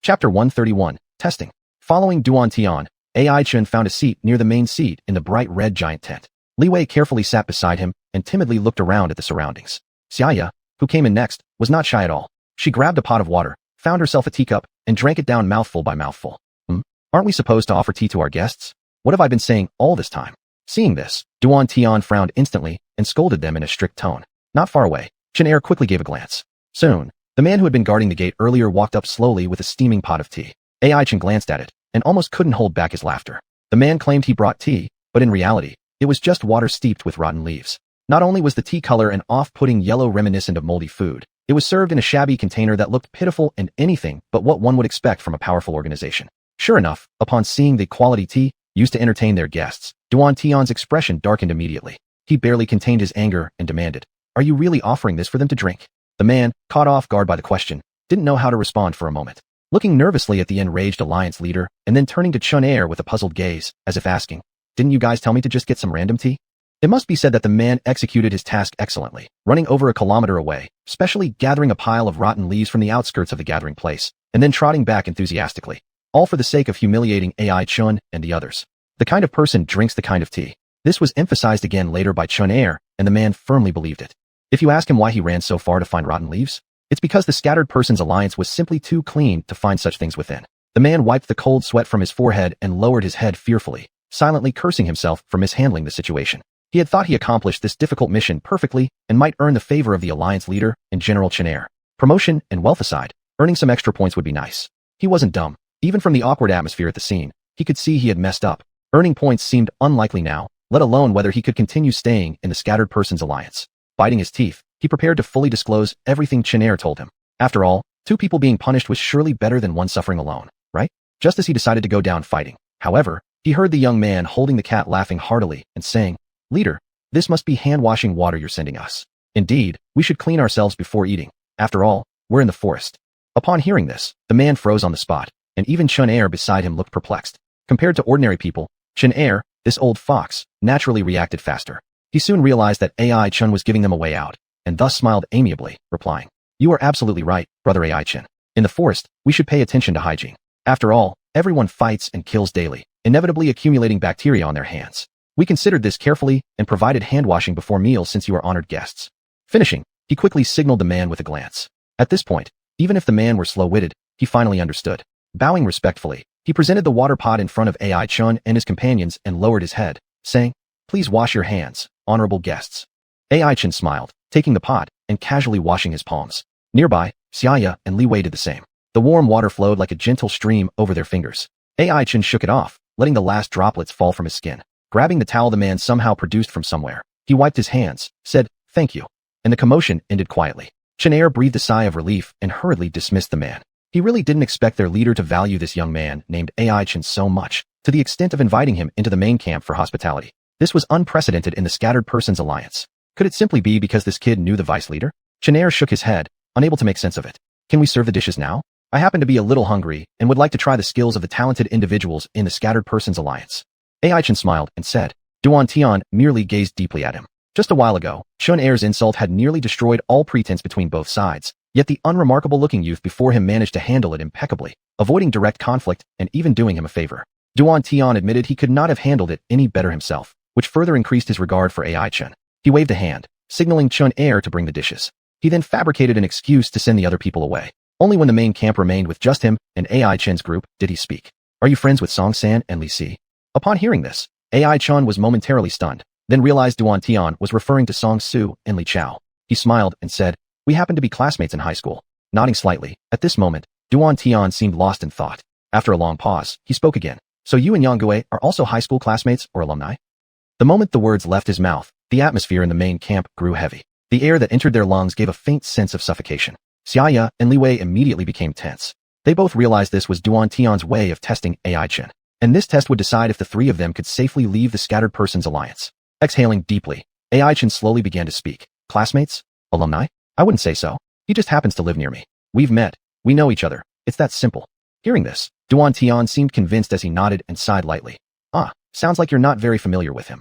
Chapter 131, Testing. Following Duan Tian, AI Chun found a seat near the main seat in the bright red giant tent. Li Wei carefully sat beside him and timidly looked around at the surroundings. Xianxia, who came in next, was not shy at all. She grabbed a pot of water, found herself a teacup, and drank it down mouthful by mouthful. Aren't we supposed to offer tea to our guests? What have I been saying all this time? Seeing this, Duan Tian frowned instantly and scolded them in a strict tone. Not far away, Xianxia quickly gave a glance. Soon, the man who had been guarding the gate earlier walked up slowly with a steaming pot of tea. AI Chen glanced at it and almost couldn't hold back his laughter. The man claimed he brought tea, but in reality, it was just water steeped with rotten leaves. Not only was the tea color an off-putting yellow reminiscent of moldy food, it was served in a shabby container that looked pitiful and anything but what one would expect from a powerful organization. Sure enough, upon seeing the quality tea used to entertain their guests, Duan Tian's expression darkened immediately. He barely contained his anger and demanded, "Are you really offering this for them to drink?" The man, caught off guard by the question, didn't know how to respond for a moment. Looking nervously at the enraged alliance leader and then turning to Xuanhuan with a puzzled gaze, as if asking, "Didn't you guys tell me to just get some random tea?" It must be said that the man executed his task excellently, running over a kilometer away, specially gathering a pile of rotten leaves from the outskirts of the gathering place, and then trotting back enthusiastically, all for the sake of humiliating AI Chun and the others. The kind of person drinks the kind of tea. This was emphasized again later by Xuanhuan, and the man firmly believed it. If you ask him why he ran so far to find rotten leaves, it's because the scattered person's alliance was simply too clean to find such things within. The man wiped the cold sweat from his forehead and lowered his head fearfully, silently cursing himself for mishandling the situation. He had thought he accomplished this difficult mission perfectly and might earn the favor of the alliance leader and General Xianxia. Promotion and wealth aside, earning some extra points would be nice. He wasn't dumb. Even from the awkward atmosphere at the scene, he could see he had messed up. Earning points seemed unlikely now, let alone whether he could continue staying in the scattered person's alliance. Biting his teeth, he prepared to fully disclose everything Xianxia told him. After all, 2 people being punished was surely better than one suffering alone, right? Just as he decided to go down fighting. However, he heard the young man holding the cat laughing heartily and saying, "Leader, this must be hand-washing water you're sending us. Indeed, we should clean ourselves before eating. After all, we're in the forest." Upon hearing this, the man froze on the spot, and even Xianxia beside him looked perplexed. Compared to ordinary people, Xianxia, this old fox, naturally reacted faster. He soon realized that AI Chun was giving them a way out, and thus smiled amiably, replying, "You are absolutely right, brother AI Chun. In the forest, we should pay attention to hygiene. After all, everyone fights and kills daily, inevitably accumulating bacteria on their hands. We considered this carefully and provided hand-washing before meals since you are honored guests." Finishing, he quickly signaled the man with a glance. At this point, even if the man were slow-witted, he finally understood. Bowing respectfully, he presented the water pot in front of AI Chun and his companions and lowered his head, saying, "Please wash your hands, honorable guests." AI Chun smiled, taking the pot and casually washing his palms. Nearby, Xianxia and Li Wei did the same. The warm water flowed like a gentle stream over their fingers. AI Chun shook it off, letting the last droplets fall from his skin. Grabbing the towel the man somehow produced from somewhere, he wiped his hands, said, "Thank you," and the commotion ended quietly. Xianxia breathed a sigh of relief and hurriedly dismissed the man. He really didn't expect their leader to value this young man named AI Chun so much, to the extent of inviting him into the main camp for hospitality. This was unprecedented in the scattered person's alliance. Could it simply be because this kid knew the vice leader? Xianxia shook his head, unable to make sense of it. "Can we serve the dishes now? I happen to be a little hungry and would like to try the skills of the talented individuals in the scattered person's alliance." AI Chun smiled and said. Duan Tian merely gazed deeply at him. Just a while ago, Xianxia's insult had nearly destroyed all pretense between both sides, yet the unremarkable-looking youth before him managed to handle it impeccably, avoiding direct conflict and even doing him a favor. Duan Tian admitted he could not have handled it any better himself, which further increased his regard for AI Chun. He waved a hand, signaling Xianxia to bring the dishes. He then fabricated an excuse to send the other people away. Only when the main camp remained with just him and AI Chun's group did he speak. "Are you friends with Song San and Li Si?" Upon hearing this, AI Chun was momentarily stunned, then realized Duan Tian was referring to Song Su and Li Chao. He smiled and said, "We happen to be classmates in high school." Nodding slightly, at this moment, Duan Tian seemed lost in thought. After a long pause, he spoke again. "So you and Yang Gui are also high school classmates or alumni?" The moment the words left his mouth, the atmosphere in the main camp grew heavy. The air that entered their lungs gave a faint sense of suffocation. Xianxia and Li Wei immediately became tense. They both realized this was Duan Tian's way of testing AI Chun, and this test would decide if the 3 of them could safely leave the scattered person's alliance. Exhaling deeply, AI Chun slowly began to speak. "Classmates? Alumni? I wouldn't say so. He just happens to live near me. We've met. We know each other. It's that simple." Hearing this, Duan Tian seemed convinced as he nodded and sighed lightly. "Ah, sounds like you're not very familiar with him."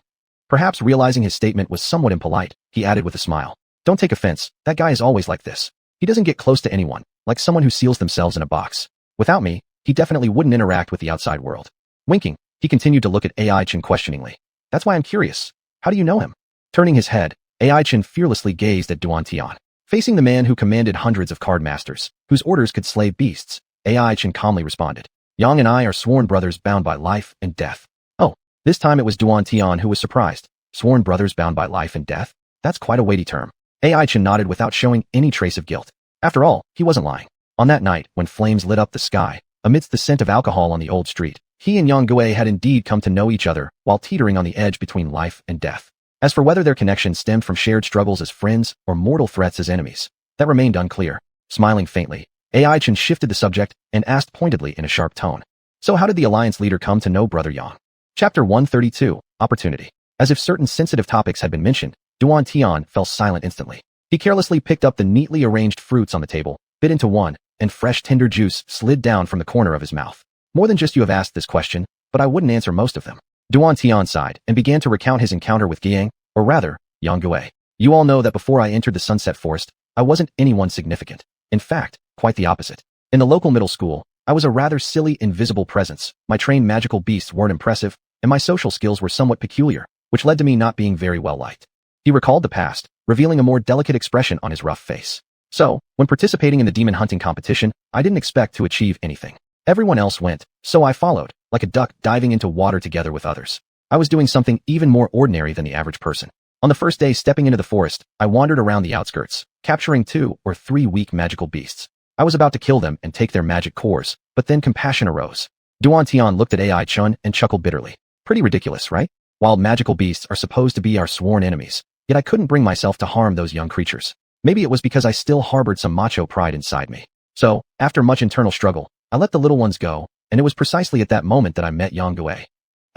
Perhaps realizing his statement was somewhat impolite, he added with a smile. "Don't take offense, that guy is always like this. He doesn't get close to anyone, like someone who seals themselves in a box. Without me, he definitely wouldn't interact with the outside world." Winking, he continued to look at AI Chun questioningly. "That's why I'm curious. How do you know him?" Turning his head, AI Chun fearlessly gazed at Duan Tian. Facing the man who commanded hundreds of card masters, whose orders could slay beasts, AI Chun calmly responded. "Yang and I are sworn brothers bound by life and death." Oh, this time it was Duan Tian who was surprised. Sworn brothers bound by life and death? That's quite a weighty term. AI Chun nodded without showing any trace of guilt. After all, he wasn't lying. On that night, when flames lit up the sky, amidst the scent of alcohol on the old street, he and Yang Gui had indeed come to know each other while teetering on the edge between life and death. As for whether their connection stemmed from shared struggles as friends or mortal threats as enemies, that remained unclear. Smiling faintly, AI Chun shifted the subject and asked pointedly in a sharp tone. "So how did the alliance leader come to know Brother Yang?" Chapter 132, Opportunity. As if certain sensitive topics had been mentioned, Duan Tian fell silent instantly. He carelessly picked up the neatly arranged fruits on the table, bit into one, and fresh tender juice slid down from the corner of his mouth. "More than just you have asked this question, but I wouldn't answer most of them." Duan Tian sighed and began to recount his encounter with Giang, or rather, Yang Gui. "You all know that before I entered the Sunset Forest, I wasn't anyone significant. In fact, quite the opposite. In the local middle school, I was a rather silly invisible presence, my trained magical beasts weren't impressive, and my social skills were somewhat peculiar, which led to me not being very well liked." He recalled the past, revealing a more delicate expression on his rough face. So, when participating in the demon hunting competition, I didn't expect to achieve anything. Everyone else went, so I followed, like a duck diving into water together with others. I was doing something even more ordinary than the average person. On the first day stepping into the forest, I wandered around the outskirts, capturing 2 or 3 weak magical beasts. I was about to kill them and take their magic cores, but then compassion arose. Xuanhuan looked at AI Chun and chuckled bitterly. Pretty ridiculous, right? Wild magical beasts are supposed to be our sworn enemies, yet I couldn't bring myself to harm those young creatures. Maybe it was because I still harbored some macho pride inside me. So, after much internal struggle, I let the little ones go, and it was precisely at that moment that I met Yang Gui.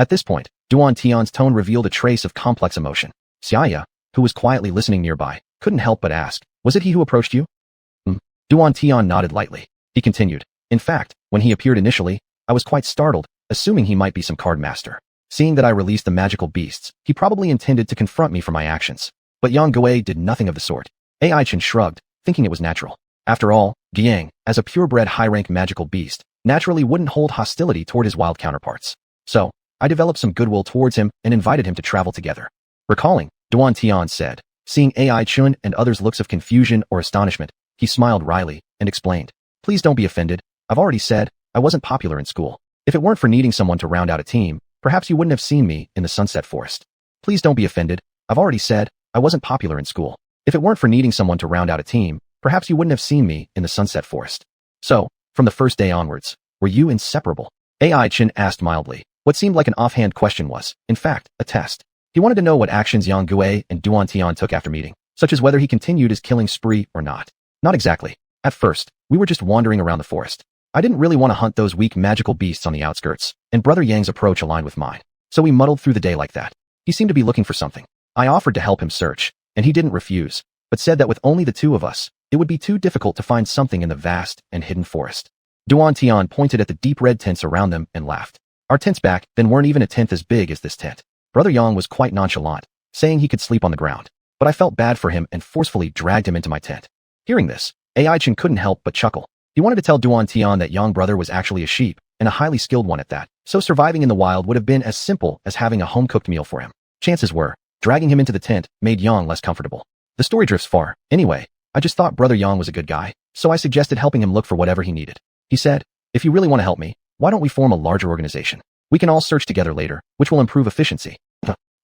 At this point, Xuanhuan's tone revealed a trace of complex emotion. Xianxia, who was quietly listening nearby, couldn't help but ask, "Was it he who approached you?" Xuanhuan nodded lightly. He continued, "In fact, when he appeared initially, I was quite startled, assuming he might be some card master. Seeing that I released the magical beasts, he probably intended to confront me for my actions. But Yang Gui did nothing of the sort." AI Chen shrugged, thinking it was natural. After all, Giang, as a purebred high-rank magical beast, naturally wouldn't hold hostility toward his wild counterparts. So, I developed some goodwill towards him and invited him to travel together. Recalling, Xuanhuan said, seeing AI Chun and others' looks of confusion or astonishment, he smiled wryly and explained, "Please don't be offended. I've already said, I wasn't popular in school. If it weren't for needing someone to round out a team, perhaps you wouldn't have seen me in the Sunset Forest. Please don't be offended. I've already said, I wasn't popular in school. If it weren't for needing someone to round out a team, perhaps you wouldn't have seen me in the Sunset Forest. So, from the first day onwards, were you inseparable?" AI Chen asked mildly. What seemed like an offhand question was, in fact, a test. He wanted to know what actions Yang Gui and Xuanhuan took after meeting, such as whether he continued his killing spree or not. Not exactly. At first, we were just wandering around the forest. I didn't really want to hunt those weak magical beasts on the outskirts, and Brother Yang's approach aligned with mine. So we muddled through the day like that. He seemed to be looking for something. I offered to help him search, and he didn't refuse, but said that with only the 2 of us, it would be too difficult to find something in the vast and hidden forest. Xuanhuan pointed at the deep red tents around them and laughed. Our tents back then weren't even a tenth as big as this tent. Brother Yang was quite nonchalant, saying he could sleep on the ground, but I felt bad for him and forcefully dragged him into my tent. Hearing this, AI Chen couldn't help but chuckle. He wanted to tell Xuanhuan that Yang brother was actually a sheep, and a highly skilled one at that, so surviving in the wild would have been as simple as having a home-cooked meal for him. Chances were, dragging him into the tent made Yang less comfortable. The story drifts far. Anyway, I just thought Brother Yang was a good guy, so I suggested helping him look for whatever he needed. He said, "If you really want to help me, why don't we form a larger organization? We can all search together later, which will improve efficiency."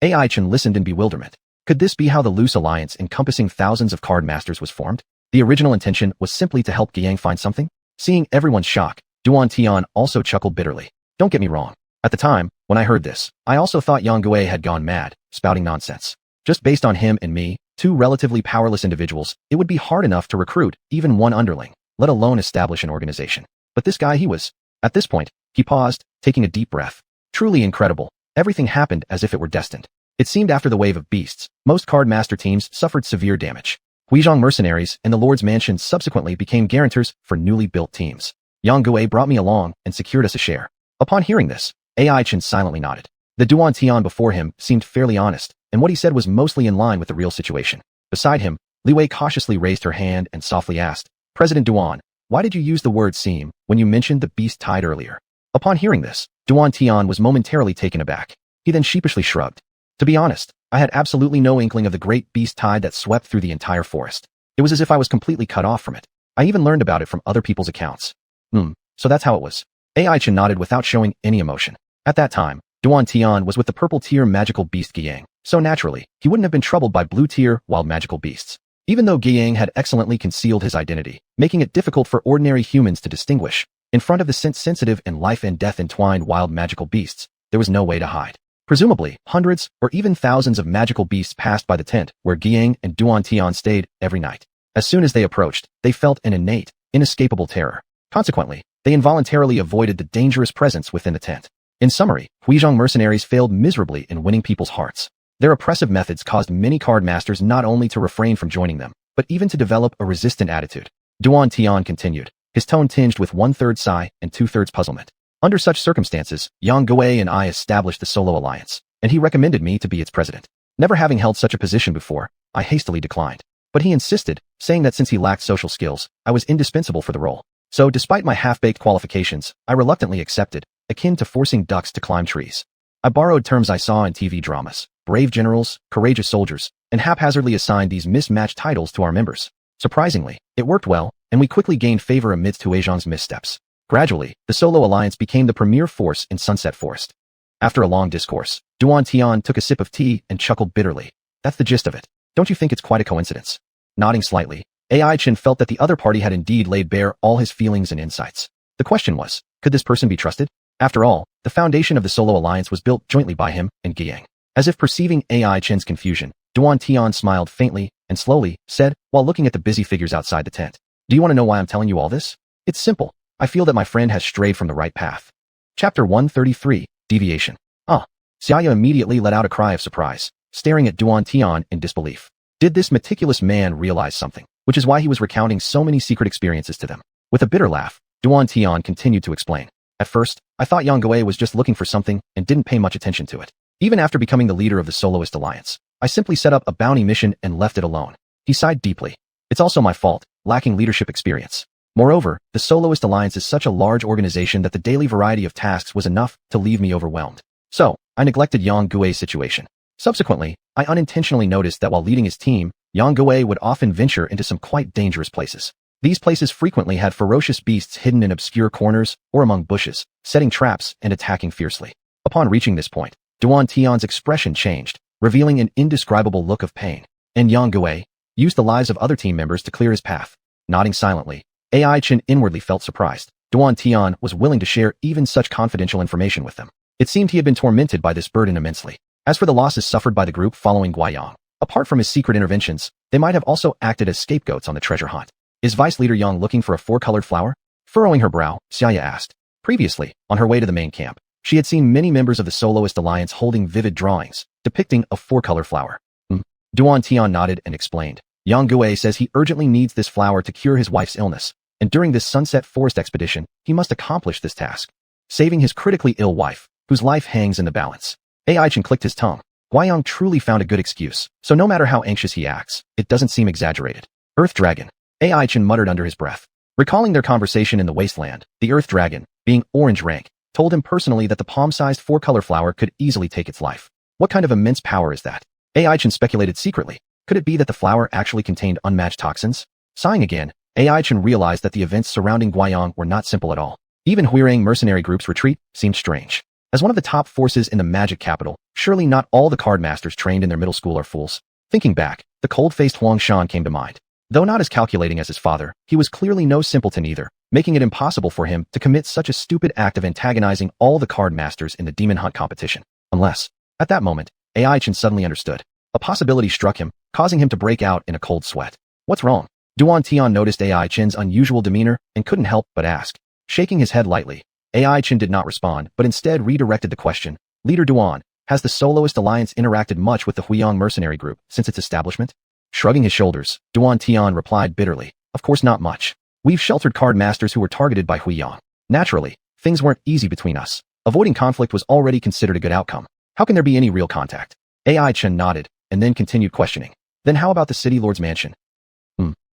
AI Chen listened in bewilderment. Could this be how the loose alliance encompassing thousands of card masters was formed? The original intention was simply to help Giang find something? Seeing everyone's shock, Xuanhuan also chuckled bitterly. Don't get me wrong. At the time, when I heard this, I also thought Yang Gui had gone mad, spouting nonsense. Just based on him and me, 2 relatively powerless individuals, it would be hard enough to recruit even one underling, let alone establish an organization. But this guy he was. At this point, he paused, taking a deep breath. Truly incredible. Everything happened as if it were destined. It seemed after the wave of beasts, most card master teams suffered severe damage. Huizhong mercenaries and the Lord's Mansion subsequently became guarantors for newly built teams. Yang Gui brought me along and secured us a share. Upon hearing this, AI Chen silently nodded. The Xuanhuan before him seemed fairly honest, and what he said was mostly in line with the real situation. Beside him, Li Wei cautiously raised her hand and softly asked, "President Duan, why did you use the word seem when you mentioned the beast tide earlier?" Upon hearing this, Xuanhuan was momentarily taken aback. He then sheepishly shrugged. To be honest, I had absolutely no inkling of the great beast tide that swept through the entire forest. It was as if I was completely cut off from it. I even learned about it from other people's accounts. So that's how it was. AI Chen nodded without showing any emotion. At that time, Xuanhuan was with the purple tier magical beast Giang, so naturally, he wouldn't have been troubled by blue tier wild magical beasts. Even though Giang had excellently concealed his identity, making it difficult for ordinary humans to distinguish, in front of the sensitive and life and death entwined wild magical beasts, there was no way to hide. Presumably, hundreds or even thousands of magical beasts passed by the tent where Giang and Xuanhuan stayed every night. As soon as they approached, they felt an innate, inescapable terror. Consequently, they involuntarily avoided the dangerous presence within the tent. In summary, Huizhong mercenaries failed miserably in winning people's hearts. Their oppressive methods caused many card masters not only to refrain from joining them, but even to develop a resistant attitude. Xuanhuan continued, his tone tinged with 1/3 sigh and 2/3 puzzlement. Under such circumstances, Yang Gui and I established the Solo Alliance, and he recommended me to be its president. Never having held such a position before, I hastily declined. But he insisted, saying that since he lacked social skills, I was indispensable for the role. So despite my half-baked qualifications, I reluctantly accepted, akin to forcing ducks to climb trees. I borrowed terms I saw in TV dramas, brave generals, courageous soldiers, and haphazardly assigned these mismatched titles to our members. Surprisingly, it worked well, and we quickly gained favor amidst Huizhang's missteps. Gradually, the Solo Alliance became the premier force in Sunset Forest. After a long discourse, Duan Tian took a sip of tea and chuckled bitterly. That's the gist of it. Don't you think it's quite a coincidence? Nodding slightly, AI Chen felt that the other party had indeed laid bare all his feelings and insights. The question was, could this person be trusted? After all, the foundation of the Solo Alliance was built jointly by him and Guiyang. As if perceiving AI Chen's confusion, Duan Tian smiled faintly and slowly said, while looking at the busy figures outside the tent, "Do you want to know why I'm telling you all this? It's simple. I feel that my friend has strayed from the right path." Chapter 133, Deviation. Xianxia immediately let out a cry of surprise, staring at Duan Tian in disbelief. Did this meticulous man realize something? Which is why he was recounting so many secret experiences to them. With a bitter laugh, Duan Tian continued to explain. At first, I thought Yang Gui was just looking for something and didn't pay much attention to it. Even after becoming the leader of the Soloist Alliance, I simply set up a bounty mission and left it alone. He sighed deeply. It's also my fault, lacking leadership experience. Moreover, the Soloist Alliance is such a large organization that the daily variety of tasks was enough to leave me overwhelmed. So, I neglected Yang Gui's situation. Subsequently, I unintentionally noticed that while leading his team, Yang Gui would often venture into some quite dangerous places. These places frequently had ferocious beasts hidden in obscure corners or among bushes, setting traps and attacking fiercely. Upon reaching this point, Duan Tian's expression changed, revealing an indescribable look of pain. And Yang Gui used the lives of other team members to clear his path. Nodding silently, AI Chen inwardly felt surprised. Duan Tian was willing to share even such confidential information with them. It seemed he had been tormented by this burden immensely. As for the losses suffered by the group following Guiyang, apart from his secret interventions, they might have also acted as scapegoats on the treasure hunt. Is Vice Leader Yang looking for a four-colored flower? Furrowing her brow, Xianxia asked. Previously, on her way to the main camp, she had seen many members of the Soloist Alliance holding vivid drawings, depicting a four-color flower. Duan Tian nodded and explained. Yang Gui says he urgently needs this flower to cure his wife's illness, and during this Sunset Forest expedition, he must accomplish this task, saving his critically ill wife, whose life hangs in the balance. AI Chen clicked his tongue. Guiyang truly found a good excuse, so no matter how anxious he acts, it doesn't seem exaggerated. Earth Dragon. AI Chen muttered under his breath. Recalling their conversation in the wasteland, the Earth Dragon, being orange rank, told him personally that the palm-sized four-color flower could easily take its life. What kind of immense power is that? AI Chen speculated secretly. Could it be that the flower actually contained unmatched toxins? Sighing again, AI Chen realized that the events surrounding Guiyang were not simple at all. Even Huirang mercenary group's retreat seemed strange. As one of the top forces in the magic capital, surely not all the card masters trained in their middle school are fools. Thinking back, the cold-faced Huangshan came to mind. Though not as calculating as his father, he was clearly no simpleton either, making it impossible for him to commit such a stupid act of antagonizing all the card masters in the demon hunt competition. Unless, at that moment, AI Chen suddenly understood. A possibility struck him, causing him to break out in a cold sweat. What's wrong? Duan Tian noticed AI Chen's unusual demeanor and couldn't help but ask. Shaking his head lightly, AI Chen did not respond, but instead redirected the question. Leader Duan, has the Soloist Alliance interacted much with the Huiyang mercenary group since its establishment? Shrugging his shoulders, Duan Tian replied bitterly. Of course not much. We've sheltered card masters who were targeted by Huiyang. Naturally, things weren't easy between us. Avoiding conflict was already considered a good outcome. How can there be any real contact? AI Chen nodded, and then continued questioning. Then how about the city lord's mansion?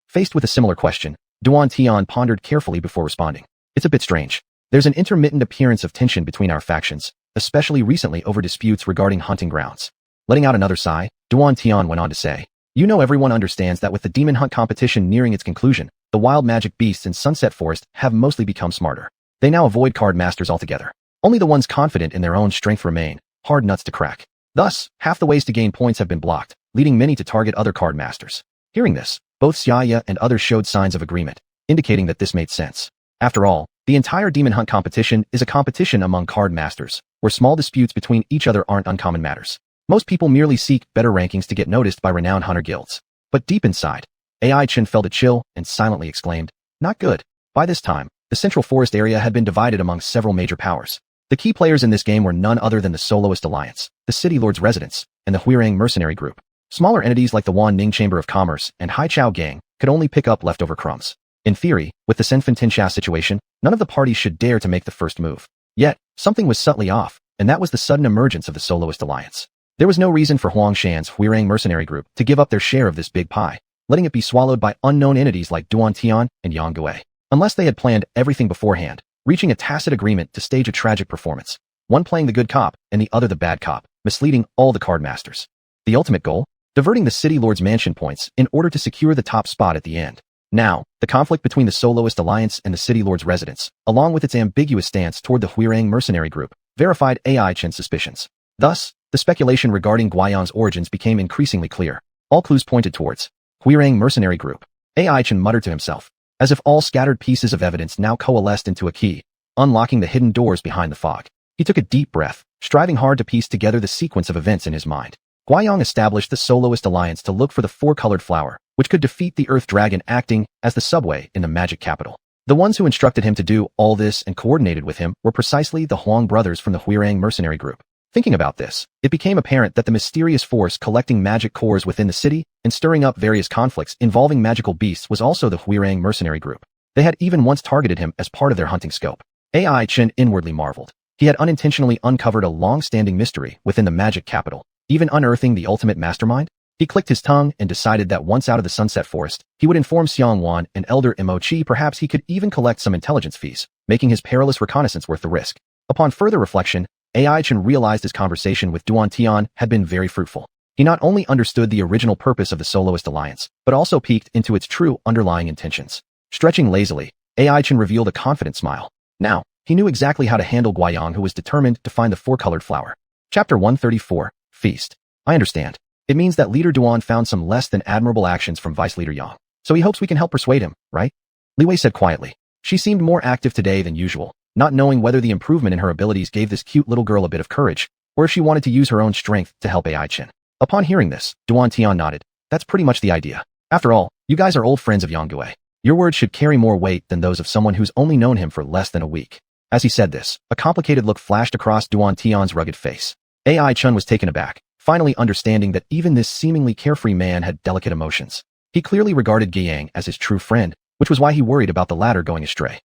Faced with a similar question, Duan Tian pondered carefully before responding. It's a bit strange. There's an intermittent appearance of tension between our factions, especially recently over disputes regarding hunting grounds. Letting out another sigh, Duan Tian went on to say, you know everyone understands that with the demon hunt competition nearing its conclusion, the wild magic beasts in Sunset Forest have mostly become smarter. They now avoid card masters altogether. Only the ones confident in their own strength remain, hard nuts to crack. Thus, half the ways to gain points have been blocked, leading many to target other card masters. Hearing this, both Xianxia and others showed signs of agreement, indicating that this made sense. After all, the entire demon hunt competition is a competition among card masters, where small disputes between each other aren't uncommon matters. Most people merely seek better rankings to get noticed by renowned hunter guilds. But deep inside, AI Chen felt a chill and silently exclaimed, not good. By this time, the central forest area had been divided among several major powers. The key players in this game were none other than the Soloist Alliance, the City Lord's Residence, and the Huirang mercenary group. Smaller entities like the Wan Ning Chamber of Commerce and Haichao Gang could only pick up leftover crumbs. In theory, with the Senfen Tinsha situation, none of the parties should dare to make the first move. Yet, something was subtly off, and that was the sudden emergence of the Soloist Alliance. There was no reason for Huangshan's Huirang mercenary group to give up their share of this big pie, letting it be swallowed by unknown entities like Duan Tian and Yang Gui. Unless they had planned everything beforehand, reaching a tacit agreement to stage a tragic performance. One playing the good cop and the other the bad cop, misleading all the card masters. The ultimate goal? Diverting the city lord's mansion points in order to secure the top spot at the end. Now, the conflict between the Soloist Alliance and the city lord's residence, along with its ambiguous stance toward the Huirang mercenary group, verified AI Chen's suspicions. Thus, the speculation regarding Guiyang's origins became increasingly clear. All clues pointed towards Huirang mercenary group. AI Chen muttered to himself, as if all scattered pieces of evidence now coalesced into a key, unlocking the hidden doors behind the fog. He took a deep breath, striving hard to piece together the sequence of events in his mind. Guiyang established the Soloist Alliance to look for the four-colored flower, which could defeat the Earth Dragon acting as the subway in the magic capital. The ones who instructed him to do all this and coordinated with him were precisely the Huang brothers from the Huirang mercenary group. Thinking about this, it became apparent that the mysterious force collecting magic cores within the city and stirring up various conflicts involving magical beasts was also the Huirang mercenary group. They had even once targeted him as part of their hunting scope. AI Chen inwardly marveled. He had unintentionally uncovered a long-standing mystery within the magic capital, even unearthing the ultimate mastermind. He clicked his tongue and decided that once out of the Sunset Forest, he would inform xuanhuan and Elder Imochi. Perhaps he could even collect some intelligence fees, making his perilous reconnaissance worth the risk. Upon further reflection, AI Chen realized his conversation with Duan Tian had been very fruitful. He not only understood the original purpose of the Soloist Alliance, but also peeked into its true underlying intentions. Stretching lazily, AI Chen revealed a confident smile. Now, he knew exactly how to handle Guiyang, who was determined to find the four-colored flower. Chapter 134, Feast. I understand. It means that Leader Duan found some less than admirable actions from Vice Leader Yang. So he hopes we can help persuade him, right? Li Wei said quietly. She seemed more active today than usual, not knowing whether the improvement in her abilities gave this cute little girl a bit of courage, or if she wanted to use her own strength to help AI Chen. Upon hearing this, Duan Tian nodded. That's pretty much the idea. After all, you guys are old friends of Yang Gui. Your words should carry more weight than those of someone who's only known him for less than a week. As he said this, a complicated look flashed across Duan Tian's rugged face. AI Chen was taken aback, finally understanding that even this seemingly carefree man had delicate emotions. He clearly regarded Guiyang as his true friend, which was why he worried about the latter going astray.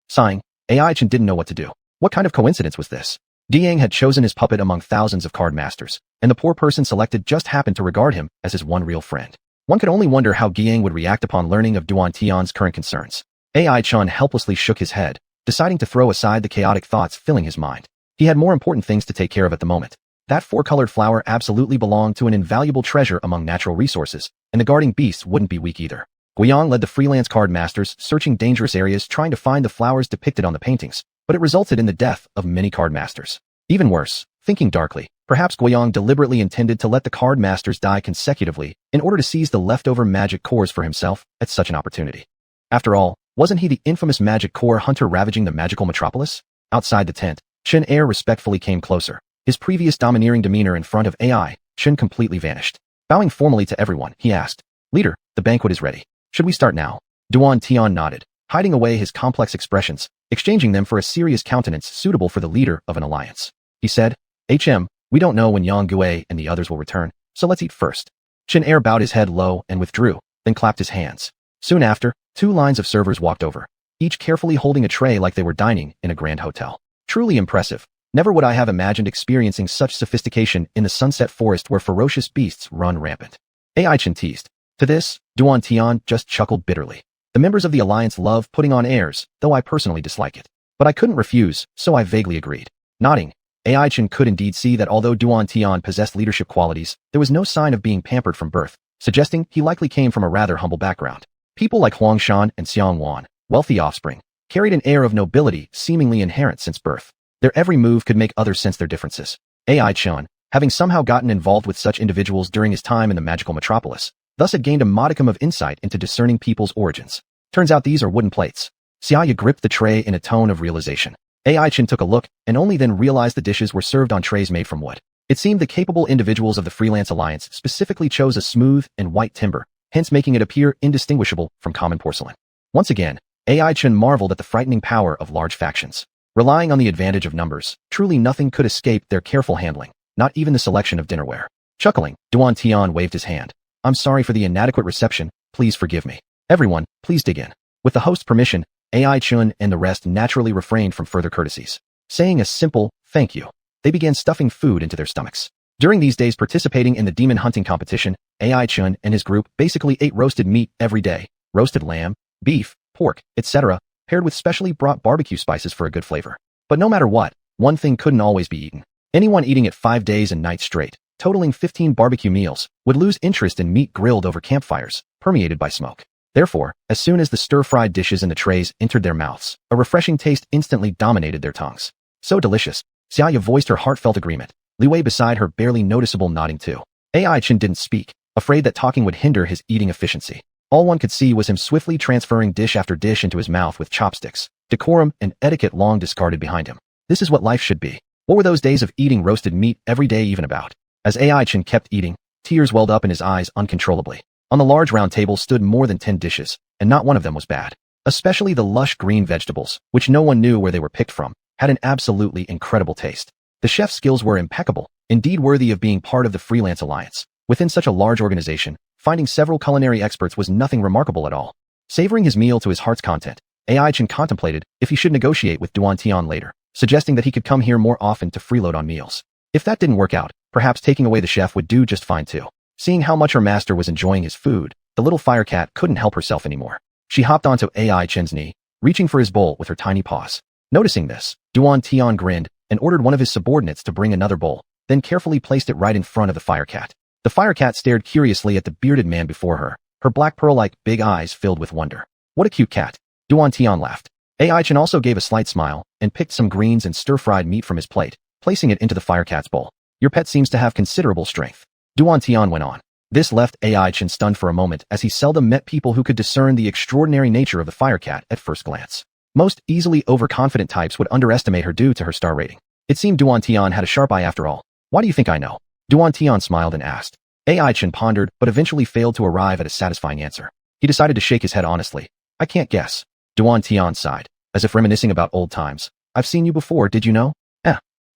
Sighing, AI Chen didn't know what to do. What kind of coincidence was this? Guiyang had chosen his puppet among thousands of card masters, and the poor person selected just happened to regard him as his one real friend. One could only wonder how Guiyang would react upon learning of Duan Tian's current concerns. AI Chen helplessly shook his head, deciding to throw aside the chaotic thoughts filling his mind. He had more important things to take care of at the moment. That four-colored flower absolutely belonged to an invaluable treasure among natural resources, and the guarding beasts wouldn't be weak either. Guiyang led the freelance card masters, searching dangerous areas trying to find the flowers depicted on the paintings, but it resulted in the death of many card masters. Even worse, thinking darkly, perhaps Guiyang deliberately intended to let the card masters die consecutively in order to seize the leftover magic cores for himself at such an opportunity. After all, wasn't he the infamous magic core hunter ravaging the magical metropolis? Outside the tent, Chen Er respectfully came closer. His previous domineering demeanor in front of AI Chen completely vanished. Bowing formally to everyone, he asked, "Leader, the banquet is ready. Should we start now?" Duan Tian nodded, hiding away his complex expressions, exchanging them for a serious countenance suitable for the leader of an alliance. He said, we don't know when Yang Gui and the others will return, so let's eat first." Chen Er bowed his head low and withdrew, then clapped his hands. Soon after, two lines of servers walked over, each carefully holding a tray like they were dining in a grand hotel. Truly impressive. Never would I have imagined experiencing such sophistication in the Sunset Forest where ferocious beasts run rampant. AI Chen teased. To this, Duan Tian just chuckled bitterly. The members of the Alliance love putting on airs, though I personally dislike it. But I couldn't refuse, so I vaguely agreed. Nodding, AI Chen could indeed see that although Duan Tian possessed leadership qualities, there was no sign of being pampered from birth, suggesting he likely came from a rather humble background. People like Huangshan and Xianhuan, wealthy offspring, carried an air of nobility seemingly inherent since birth. Their every move could make others sense their differences. AI Chen, having somehow gotten involved with such individuals during his time in the magical metropolis, thus had gained a modicum of insight into discerning people's origins. Turns out these are wooden plates. Xianxia gripped the tray in a tone of realization. AI Chen took a look and only then realized the dishes were served on trays made from wood. It seemed the capable individuals of the Freelance Alliance specifically chose a smooth and white timber, hence making it appear indistinguishable from common porcelain. Once again, AI Chen marveled at the frightening power of large factions. Relying on the advantage of numbers, truly nothing could escape their careful handling, not even the selection of dinnerware. Chuckling, Duan Tian waved his hand. "I'm sorry for the inadequate reception, please forgive me. Everyone, please dig in." With the host's permission, AI Chen and the rest naturally refrained from further courtesies. Saying a simple, "thank you," they began stuffing food into their stomachs. During these days participating in the demon hunting competition, AI Chen and his group basically ate roasted meat every day, roasted lamb, beef, pork, etc., paired with specially brought barbecue spices for a good flavor. But no matter what, one thing couldn't always be eaten. Anyone eating it 5 days and nights straight, totaling 15 barbecue meals, would lose interest in meat grilled over campfires, permeated by smoke. Therefore, as soon as the stir-fried dishes in the trays entered their mouths, a refreshing taste instantly dominated their tongues. So delicious. Xianxia voiced her heartfelt agreement. Li Wei beside her barely noticeable nodding too. AI Chen didn't speak, afraid that talking would hinder his eating efficiency. All one could see was him swiftly transferring dish after dish into his mouth with chopsticks, decorum and etiquette long discarded behind him. This is what life should be. What were those days of eating roasted meat every day even about? As AI Chen kept eating, tears welled up in his eyes uncontrollably. On the large round table stood more than 10 dishes, and not one of them was bad. Especially the lush green vegetables, which no one knew where they were picked from, had an absolutely incredible taste. The chef's skills were impeccable, indeed worthy of being part of the Freelance Alliance. Within such a large organization, finding several culinary experts was nothing remarkable at all. Savoring his meal to his heart's content, AI Chen contemplated if he should negotiate with Duan Tian later, suggesting that he could come here more often to freeload on meals. If that didn't work out, perhaps taking away the chef would do just fine too. Seeing how much her master was enjoying his food, the little fire cat couldn't help herself anymore. She hopped onto AI Chen's knee, reaching for his bowl with her tiny paws. Noticing this, Duan Tian grinned and ordered one of his subordinates to bring another bowl, then carefully placed it right in front of the fire cat. The fire cat stared curiously at the bearded man before her black pearl-like big eyes filled with wonder. What a cute cat. Duan Tian laughed. AI Chen also gave a slight smile and picked some greens and stir-fried meat from his plate, placing it into the fire cat's bowl. Your pet seems to have considerable strength. Duan Tian went on. This left AI Chen stunned for a moment as he seldom met people who could discern the extraordinary nature of the fire cat at first glance. Most easily overconfident types would underestimate her due to her star rating. It seemed Duan Tian had a sharp eye after all. Why do you think I know? Duan Tian smiled and asked. AI Chen pondered but eventually failed to arrive at a satisfying answer. He decided to shake his head honestly. I can't guess. Duan Tian sighed, as if reminiscing about old times. I've seen you before, did you know?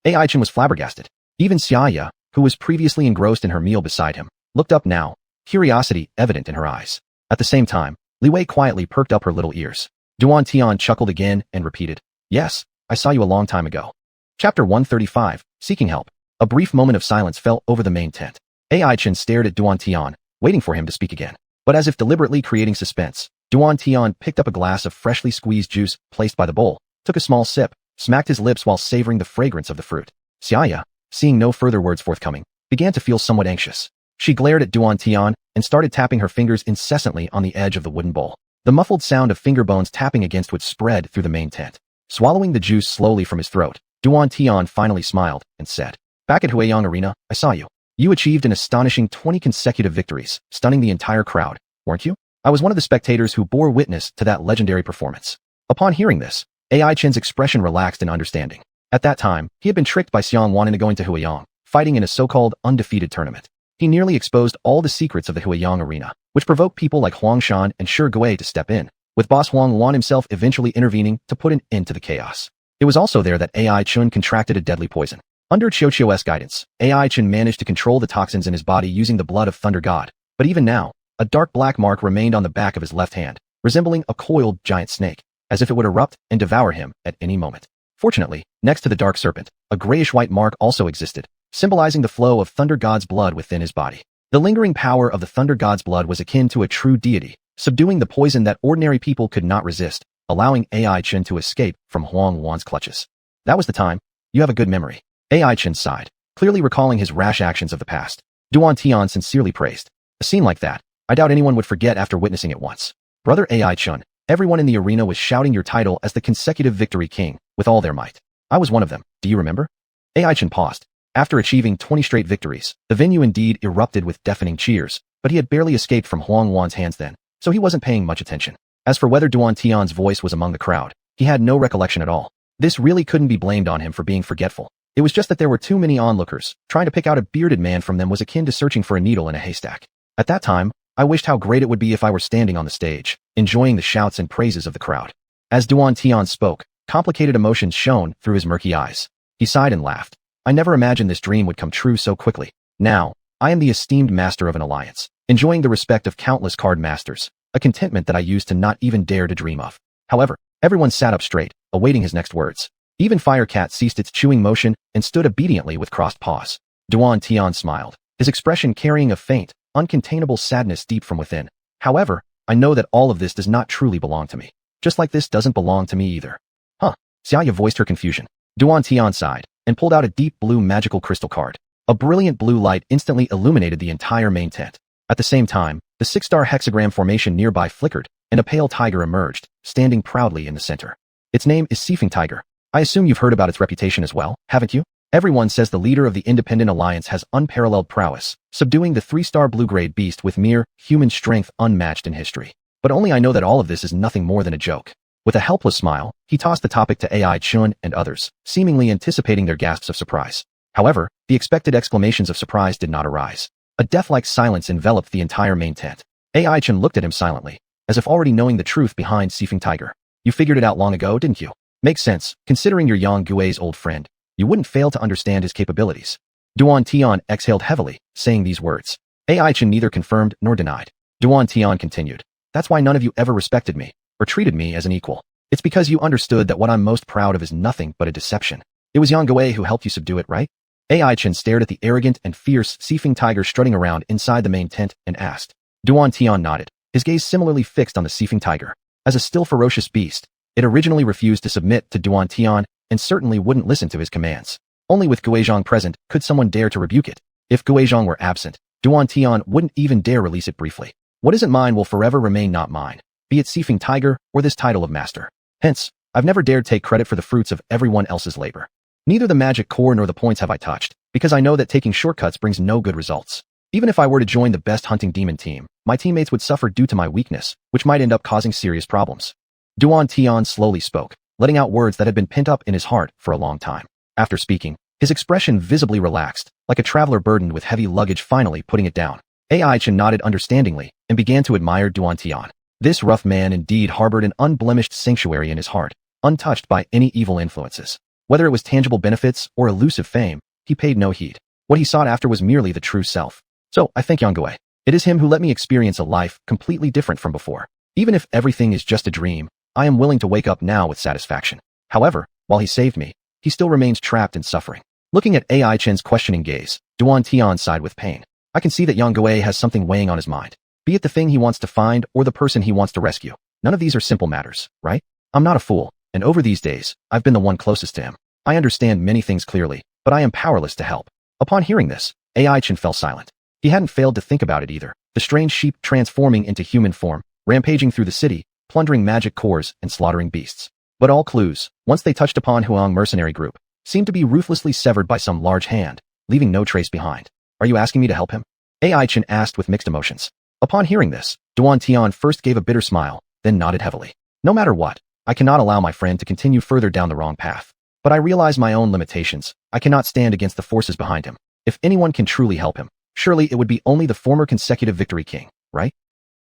AI Chen was flabbergasted. Even Xianxia, who was previously engrossed in her meal beside him, looked up now, curiosity evident in her eyes. At the same time, Li Wei quietly perked up her little ears. Duan Tian chuckled again and repeated, Yes, I saw you a long time ago. Chapter 135, Seeking Help. A brief moment of silence fell over the main tent. AI Chen stared at Duan Tian, waiting for him to speak again. But as if deliberately creating suspense, Duan Tian picked up a glass of freshly squeezed juice placed by the bowl, took a small sip, smacked his lips while savoring the fragrance of the fruit. Xianxia, seeing no further words forthcoming, began to feel somewhat anxious. She glared at Duan Tian and started tapping her fingers incessantly on the edge of the wooden bowl. The muffled sound of finger bones tapping against wood spread through the main tent. Swallowing the juice slowly from his throat, Duan Tian finally smiled and said, Back at Huiyang Arena, I saw you. You achieved an astonishing 20 consecutive victories, stunning the entire crowd, weren't you? I was one of the spectators who bore witness to that legendary performance. Upon hearing this, AI Chen's expression relaxed in understanding. At that time, he had been tricked by Xianhuan into going to Huiyang, fighting in a so-called undefeated tournament. He nearly exposed all the secrets of the Huiyang arena, which provoked people like Huang Shan and Shi Gui to step in, with boss Huang himself eventually intervening to put an end to the chaos. It was also there that AI Chen contracted a deadly poison. Under Qiuqiu's guidance, AI Chen managed to control the toxins in his body using the blood of Thunder God, but even now, a dark black mark remained on the back of his left hand, resembling a coiled giant snake, as if it would erupt and devour him at any moment. Fortunately, next to the dark serpent, a grayish-white mark also existed, symbolizing the flow of Thunder God's blood within his body. The lingering power of the Thunder God's blood was akin to a true deity, subduing the poison that ordinary people could not resist, allowing AI Chen to escape from Huang Wan's clutches. That was the time. You have a good memory. AI Chen sighed, clearly recalling his rash actions of the past. Duan Tian sincerely praised. A scene like that, I doubt anyone would forget after witnessing it once. Brother AI Chen, everyone in the arena was shouting your title as the consecutive victory king, with all their might. I was one of them, do you remember? AI Chen paused. After achieving 20 straight victories, the venue indeed erupted with deafening cheers, but he had barely escaped from Huang Wan's hands then, so he wasn't paying much attention. As for whether Duan Tian's voice was among the crowd, he had no recollection at all. This really couldn't be blamed on him for being forgetful. It was just that there were too many onlookers. Trying to pick out a bearded man from them was akin to searching for a needle in a haystack. At that time, I wished how great it would be if I were standing on the stage, enjoying the shouts and praises of the crowd. As Duan Tian spoke, complicated emotions shone through his murky eyes. He sighed and laughed. I never imagined this dream would come true so quickly. Now, I am the esteemed master of an alliance, enjoying the respect of countless card masters, a contentment that I used to not even dare to dream of. However, everyone sat up straight, awaiting his next words. Even Fire Cat ceased its chewing motion and stood obediently with crossed paws. Duan Tian smiled, his expression carrying a faint, uncontainable sadness deep from within. However, I know that all of this does not truly belong to me. Just like this doesn't belong to me either. Xianxia voiced her confusion. Duan Tian sighed, and pulled out a deep blue magical crystal card. A brilliant blue light instantly illuminated the entire main tent. At the same time, the six-star hexagram formation nearby flickered, and a pale tiger emerged, standing proudly in the center. Its name is Seifing Tiger. I assume you've heard about its reputation as well, haven't you? Everyone says the leader of the Independent Alliance has unparalleled prowess, subduing the three-star blue-grade beast with mere human strength unmatched in history. But only I know that all of this is nothing more than a joke. With a helpless smile, he tossed the topic to AI Chun and others, seemingly anticipating their gasps of surprise. However, the expected exclamations of surprise did not arise. A death-like silence enveloped the entire main tent. AI Chun looked at him silently, as if already knowing the truth behind Seifing Tiger. You figured it out long ago, didn't you? Makes sense, considering you're Yang Gui's old friend. You wouldn't fail to understand his capabilities. Duan Tian exhaled heavily, saying these words. AI Chun neither confirmed nor denied. Duan Tian continued. That's why none of you ever respected me, or treated me as an equal. It's because you understood that what I'm most proud of is nothing but a deception. It was Yang Gui who helped you subdue it, right? AI Chun stared at the arrogant and fierce Seifing Tiger strutting around inside the main tent and asked. Duan Tian nodded, his gaze similarly fixed on the Seifing Tiger. As a still ferocious beast, it originally refused to submit to Duan Tian and certainly wouldn't listen to his commands. Only with Guizhong present could someone dare to rebuke it. If Guizhong were absent, Duan Tian wouldn't even dare release it briefly. What isn't mine will forever remain not mine, be it Seifing Tiger or this title of master. Hence, I've never dared take credit for the fruits of everyone else's labor. Neither the magic core nor the points have I touched, because I know that taking shortcuts brings no good results. Even if I were to join the best hunting demon team, my teammates would suffer due to my weakness, which might end up causing serious problems. Duan Tian slowly spoke, letting out words that had been pent up in his heart for a long time. After speaking, his expression visibly relaxed, like a traveler burdened with heavy luggage finally putting it down. AI Chun nodded understandingly and began to admire Duan Tian. This rough man indeed harbored an unblemished sanctuary in his heart, untouched by any evil influences. Whether it was tangible benefits or elusive fame, he paid no heed. What he sought after was merely the true self. So, I thank Yang Gui. It is him who let me experience a life completely different from before. Even if everything is just a dream, I am willing to wake up now with satisfaction. However, while he saved me, he still remains trapped in suffering. Looking at AI Chen's questioning gaze, Duan Tian sighed with pain. I can see that Yang Gui has something weighing on his mind. Be it the thing he wants to find or the person he wants to rescue. None of these are simple matters, right? I'm not a fool, and over these days, I've been the one closest to him. I understand many things clearly, but I am powerless to help. Upon hearing this, AI Chen fell silent. He hadn't failed to think about it either. The strange sheep transforming into human form, rampaging through the city, plundering magic cores and slaughtering beasts. But all clues, once they touched upon Huang mercenary group, seemed to be ruthlessly severed by some large hand, leaving no trace behind. Are you asking me to help him? AI Chen asked with mixed emotions. Upon hearing this, Duan Tian first gave a bitter smile, then nodded heavily. No matter what, I cannot allow my friend to continue further down the wrong path. But I realize my own limitations. I cannot stand against the forces behind him. If anyone can truly help him, surely it would be only the former consecutive victory king, right?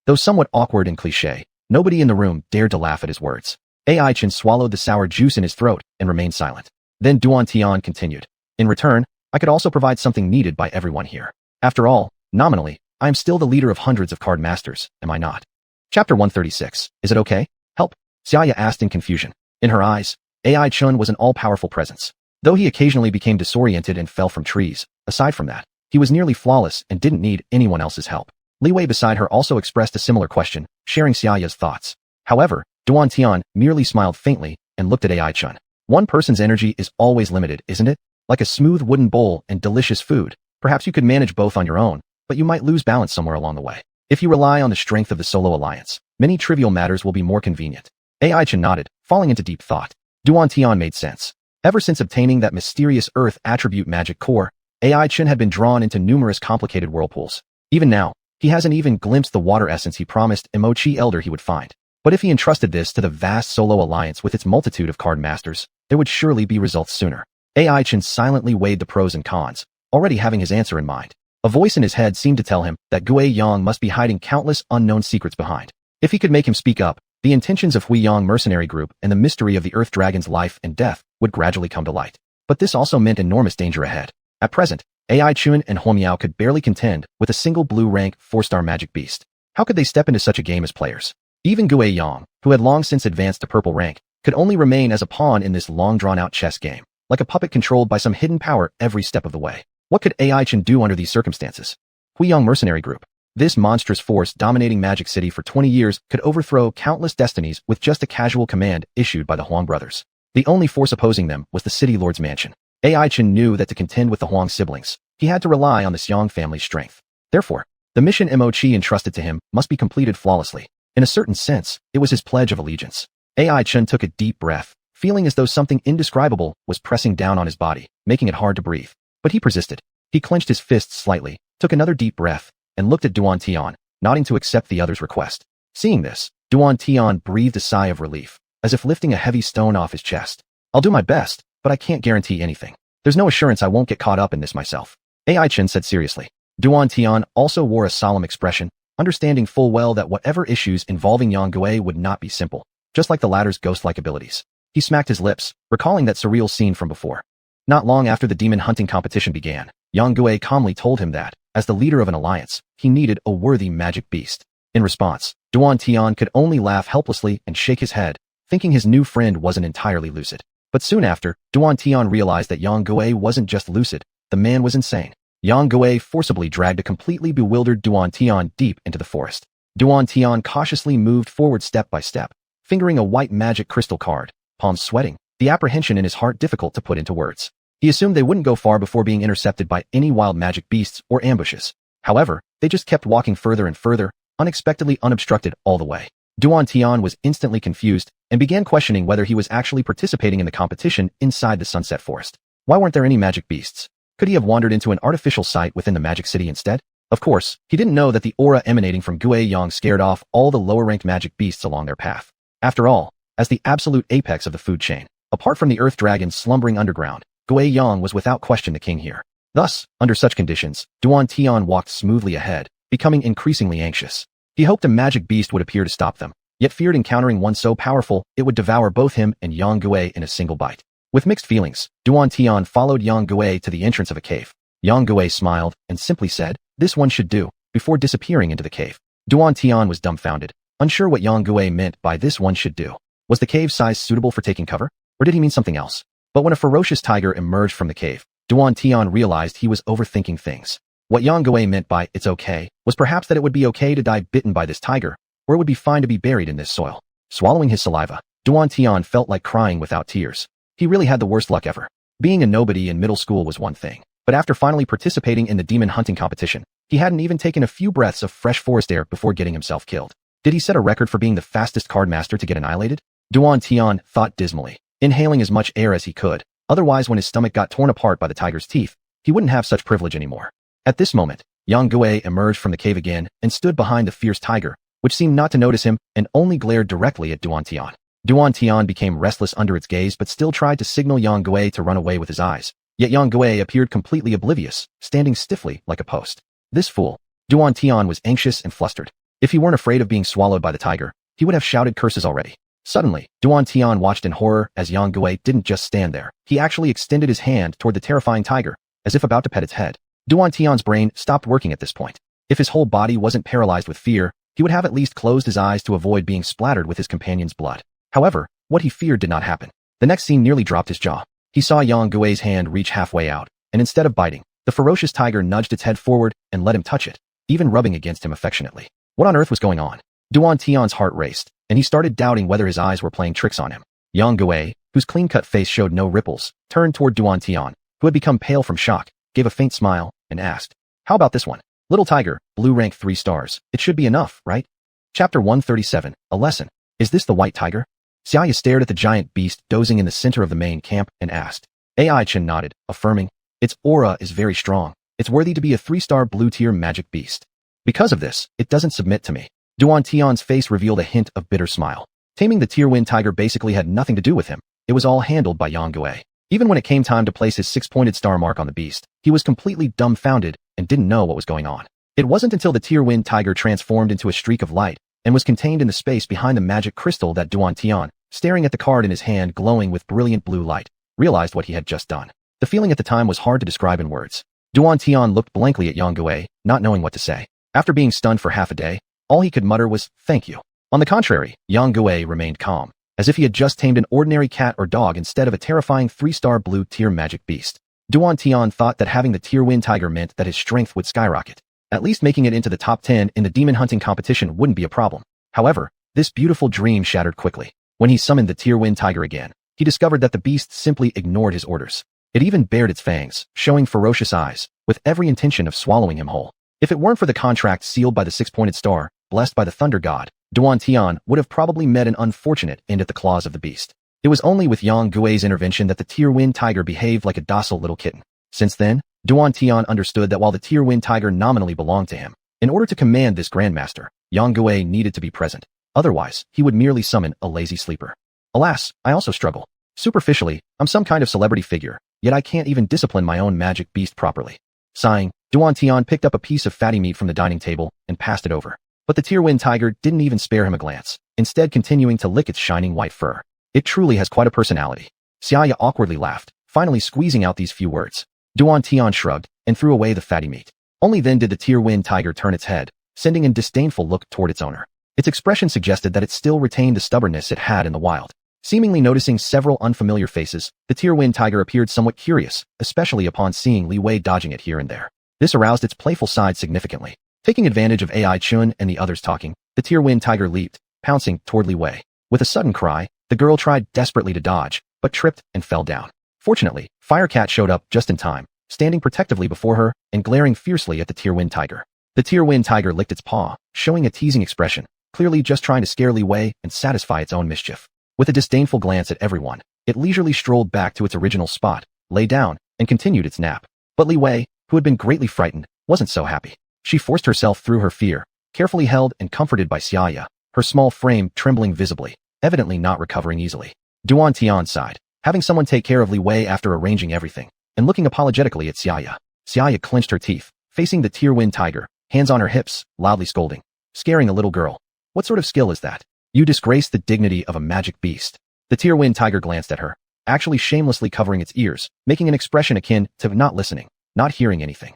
Though somewhat awkward and cliché, nobody in the room dared to laugh at his words. AI Chen swallowed the sour juice in his throat and remained silent. Then Duan Tian continued. In return, I could also provide something needed by everyone here. After all, nominally, I am still the leader of hundreds of card masters, am I not? Chapter 136. Is it okay? Help? Xianxia asked in confusion. In her eyes, AI Chun was an all-powerful presence. Though he occasionally became disoriented and fell from trees, aside from that, he was nearly flawless and didn't need anyone else's help. Li Wei beside her also expressed a similar question, sharing Xiaoya's thoughts. However, Duan Tian merely smiled faintly and looked at AI Chun. One person's energy is always limited, isn't it? Like a smooth wooden bowl and delicious food. Perhaps you could manage both on your own, but you might lose balance somewhere along the way. If you rely on the strength of the solo alliance, many trivial matters will be more convenient. AI Chen nodded, falling into deep thought. Duan Tian made sense. Ever since obtaining that mysterious earth attribute magic core, AI Chen had been drawn into numerous complicated whirlpools. Even now, he hasn't even glimpsed the water essence he promised Emochi Elder he would find. But if he entrusted this to the vast solo alliance with its multitude of card masters, there would surely be results sooner. AI Chen silently weighed the pros and cons, already having his answer in mind. A voice in his head seemed to tell him that Gui Yang must be hiding countless unknown secrets behind. If he could make him speak up, the intentions of Hui Yang mercenary group and the mystery of the Earth Dragon's life and death would gradually come to light. But this also meant enormous danger ahead. At present, AI Chun and Huo Miao could barely contend with a single blue-rank 4-star magic beast. How could they step into such a game as players? Even Gui Yang, who had long since advanced to purple rank, could only remain as a pawn in this long-drawn-out chess game, like a puppet controlled by some hidden power every step of the way. What could AI Chen do under these circumstances? Hui Yang mercenary group. This monstrous force dominating Magic City for 20 years could overthrow countless destinies with just a casual command issued by the Huang brothers. The only force opposing them was the City Lord's mansion. AI Chen knew that to contend with the Huang siblings, he had to rely on the Xiang family's strength. Therefore, the mission Mo Chi entrusted to him must be completed flawlessly. In a certain sense, it was his pledge of allegiance. AI Chen took a deep breath, feeling as though something indescribable was pressing down on his body, making it hard to breathe. But he persisted. He clenched his fists slightly, took another deep breath, and looked at Duan Tian, nodding to accept the other's request. Seeing this, Duan Tian breathed a sigh of relief, as if lifting a heavy stone off his chest. I'll do my best, but I can't guarantee anything. There's no assurance I won't get caught up in this myself. AI Chen said seriously. Duan Tian also wore a solemn expression, understanding full well that whatever issues involving Yang Gui would not be simple, just like the latter's ghost-like abilities. He smacked his lips, recalling that surreal scene from before. Not long after the demon hunting competition began, Yang Gui calmly told him that, as the leader of an alliance, he needed a worthy magic beast. In response, Duan Tian could only laugh helplessly and shake his head, thinking his new friend wasn't entirely lucid. But soon after, Duan Tian realized that Yang Gui wasn't just lucid, the man was insane. Yang Gui forcibly dragged a completely bewildered Duan Tian deep into the forest. Duan Tian cautiously moved forward step by step, fingering a white magic crystal card, palms sweating, the apprehension in his heart difficult to put into words. He assumed they wouldn't go far before being intercepted by any wild magic beasts or ambushes. However, they just kept walking further and further, unexpectedly unobstructed all the way. Duan Tian was instantly confused and began questioning whether he was actually participating in the competition inside the Sunset Forest. Why weren't there any magic beasts? Could he have wandered into an artificial site within the magic city instead? Of course, he didn't know that the aura emanating from Gui Yang scared off all the lower-ranked magic beasts along their path. After all, as the absolute apex of the food chain, apart from the earth dragon slumbering underground, Gui Yang was without question the king here. Thus, under such conditions, Duan Tian walked smoothly ahead, becoming increasingly anxious. He hoped a magic beast would appear to stop them, yet feared encountering one so powerful it would devour both him and Yang Gui in a single bite. With mixed feelings, Duan Tian followed Yang Gui to the entrance of a cave. Yang Gui smiled and simply said, "This one should do," before disappearing into the cave. Duan Tian was dumbfounded, unsure what Yang Gui meant by "this one should do." Was the cave size suitable for taking cover, or did he mean something else? But when a ferocious tiger emerged from the cave, Duan Tian realized he was overthinking things. What Yang Gui meant by "it's okay" was perhaps that it would be okay to die bitten by this tiger, or it would be fine to be buried in this soil. Swallowing his saliva, Duan Tian felt like crying without tears. He really had the worst luck ever. Being a nobody in middle school was one thing, but after finally participating in the demon hunting competition, he hadn't even taken a few breaths of fresh forest air before getting himself killed. Did he set a record for being the fastest card master to get annihilated? Duan Tian thought dismally, inhaling as much air as he could. Otherwise, when his stomach got torn apart by the tiger's teeth, he wouldn't have such privilege anymore. At this moment, Yang Gui emerged from the cave again and stood behind the fierce tiger, which seemed not to notice him and only glared directly at Duan Tian. Duan Tian became restless under its gaze but still tried to signal Yang Gui to run away with his eyes. Yet Yang Gui appeared completely oblivious, standing stiffly like a post. This fool. Duan Tian was anxious and flustered. If he weren't afraid of being swallowed by the tiger, he would have shouted curses already. Suddenly, Duan Tian watched in horror as Yang Gui didn't just stand there. He actually extended his hand toward the terrifying tiger, as if about to pet its head. Duan Tian's brain stopped working at this point. If his whole body wasn't paralyzed with fear, he would have at least closed his eyes to avoid being splattered with his companion's blood. However, what he feared did not happen. The next scene nearly dropped his jaw. He saw Yang Gui's hand reach halfway out, and instead of biting, the ferocious tiger nudged its head forward and let him touch it, even rubbing against him affectionately. What on earth was going on? Duan Tian's heart raced, and he started doubting whether his eyes were playing tricks on him. Yang Gui, whose clean-cut face showed no ripples, turned toward Duan Tian, who had become pale from shock, gave a faint smile, and asked, "How about this one? Little tiger, blue rank 3 stars. It should be enough, right?" Chapter 137, A Lesson. Is this the white tiger? Xianxia stared at the giant beast dozing in the center of the main camp and asked. AI Chen nodded, affirming, "Its aura is very strong. It's worthy to be a 3-star blue-tier magic beast. Because of this, it doesn't submit to me." Duan Tian's face revealed a hint of bitter smile. Taming the tier 1 tiger basically had nothing to do with him. It was all handled by Yang Gui. Even when it came time to place his 6-pointed star mark on the beast, he was completely dumbfounded and didn't know what was going on. It wasn't until the tier 1 tiger transformed into a streak of light and was contained in the space behind the magic crystal that Duan Tian, staring at the card in his hand glowing with brilliant blue light, realized what he had just done. The feeling at the time was hard to describe in words. Duan Tian looked blankly at Yang Gui, not knowing what to say. After being stunned for half a day, all he could mutter was, "Thank you." On the contrary, Yang Gui remained calm, as if he had just tamed an ordinary cat or dog instead of a terrifying 3-star blue-tier magic beast. Duan Tian thought that having the tier 1 tiger meant that his strength would skyrocket. At least making it into the top 10 in the demon hunting competition wouldn't be a problem. However, this beautiful dream shattered quickly. When he summoned the tier 1 tiger again, he discovered that the beast simply ignored his orders. It even bared its fangs, showing ferocious eyes, with every intention of swallowing him whole. If it weren't for the contract sealed by the six-pointed star, blessed by the thunder god, xuanhuan would have probably met an unfortunate end at the claws of the beast. It was only with Yang Gui's intervention that the Tearwind tiger behaved like a docile little kitten. Since then, xuanhuan understood that while the Tearwind tiger nominally belonged to him, in order to command this grandmaster, Yang Gui needed to be present. Otherwise, he would merely summon a lazy sleeper. Alas, I also struggle. Superficially, I'm some kind of celebrity figure, yet I can't even discipline my own magic beast properly. Sighing, xuanhuan picked up a piece of fatty meat from the dining table and passed it over. But the Tearwind tiger didn't even spare him a glance, instead continuing to lick its shining white fur. It truly has quite a personality. Xianxia awkwardly laughed, finally squeezing out these few words. xuanhuan shrugged and threw away the fatty meat. Only then did the Tearwind tiger turn its head, sending a disdainful look toward its owner. Its expression suggested that it still retained the stubbornness it had in the wild. Seemingly noticing several unfamiliar faces, the Tearwind tiger appeared somewhat curious, especially upon seeing Li Wei dodging it here and there. This aroused its playful side significantly. Taking advantage of Ai Chun and the others talking, the Tearwind tiger leaped, pouncing toward Li Wei. With a sudden cry, the girl tried desperately to dodge, but tripped and fell down. Fortunately, Firecat showed up just in time, standing protectively before her and glaring fiercely at the Tearwind tiger. The Tearwind tiger licked its paw, showing a teasing expression, clearly just trying to scare Li Wei and satisfy its own mischief. With a disdainful glance at everyone, it leisurely strolled back to its original spot, lay down, and continued its nap. But Li Wei, who had been greatly frightened, wasn't so happy. She forced herself through her fear, carefully held and comforted by Xianxia, her small frame trembling visibly, evidently not recovering easily. xuanhuan sighed, having someone take care of Li Wei after arranging everything, and looking apologetically at Xianxia. Xianxia clenched her teeth, facing the Tearwind tiger, hands on her hips, loudly scolding. Scaring a little girl. What sort of skill is that? You disgrace the dignity of a magic beast. The Tearwind tiger glanced at her, actually shamelessly covering its ears, making an expression akin to not listening, not hearing anything.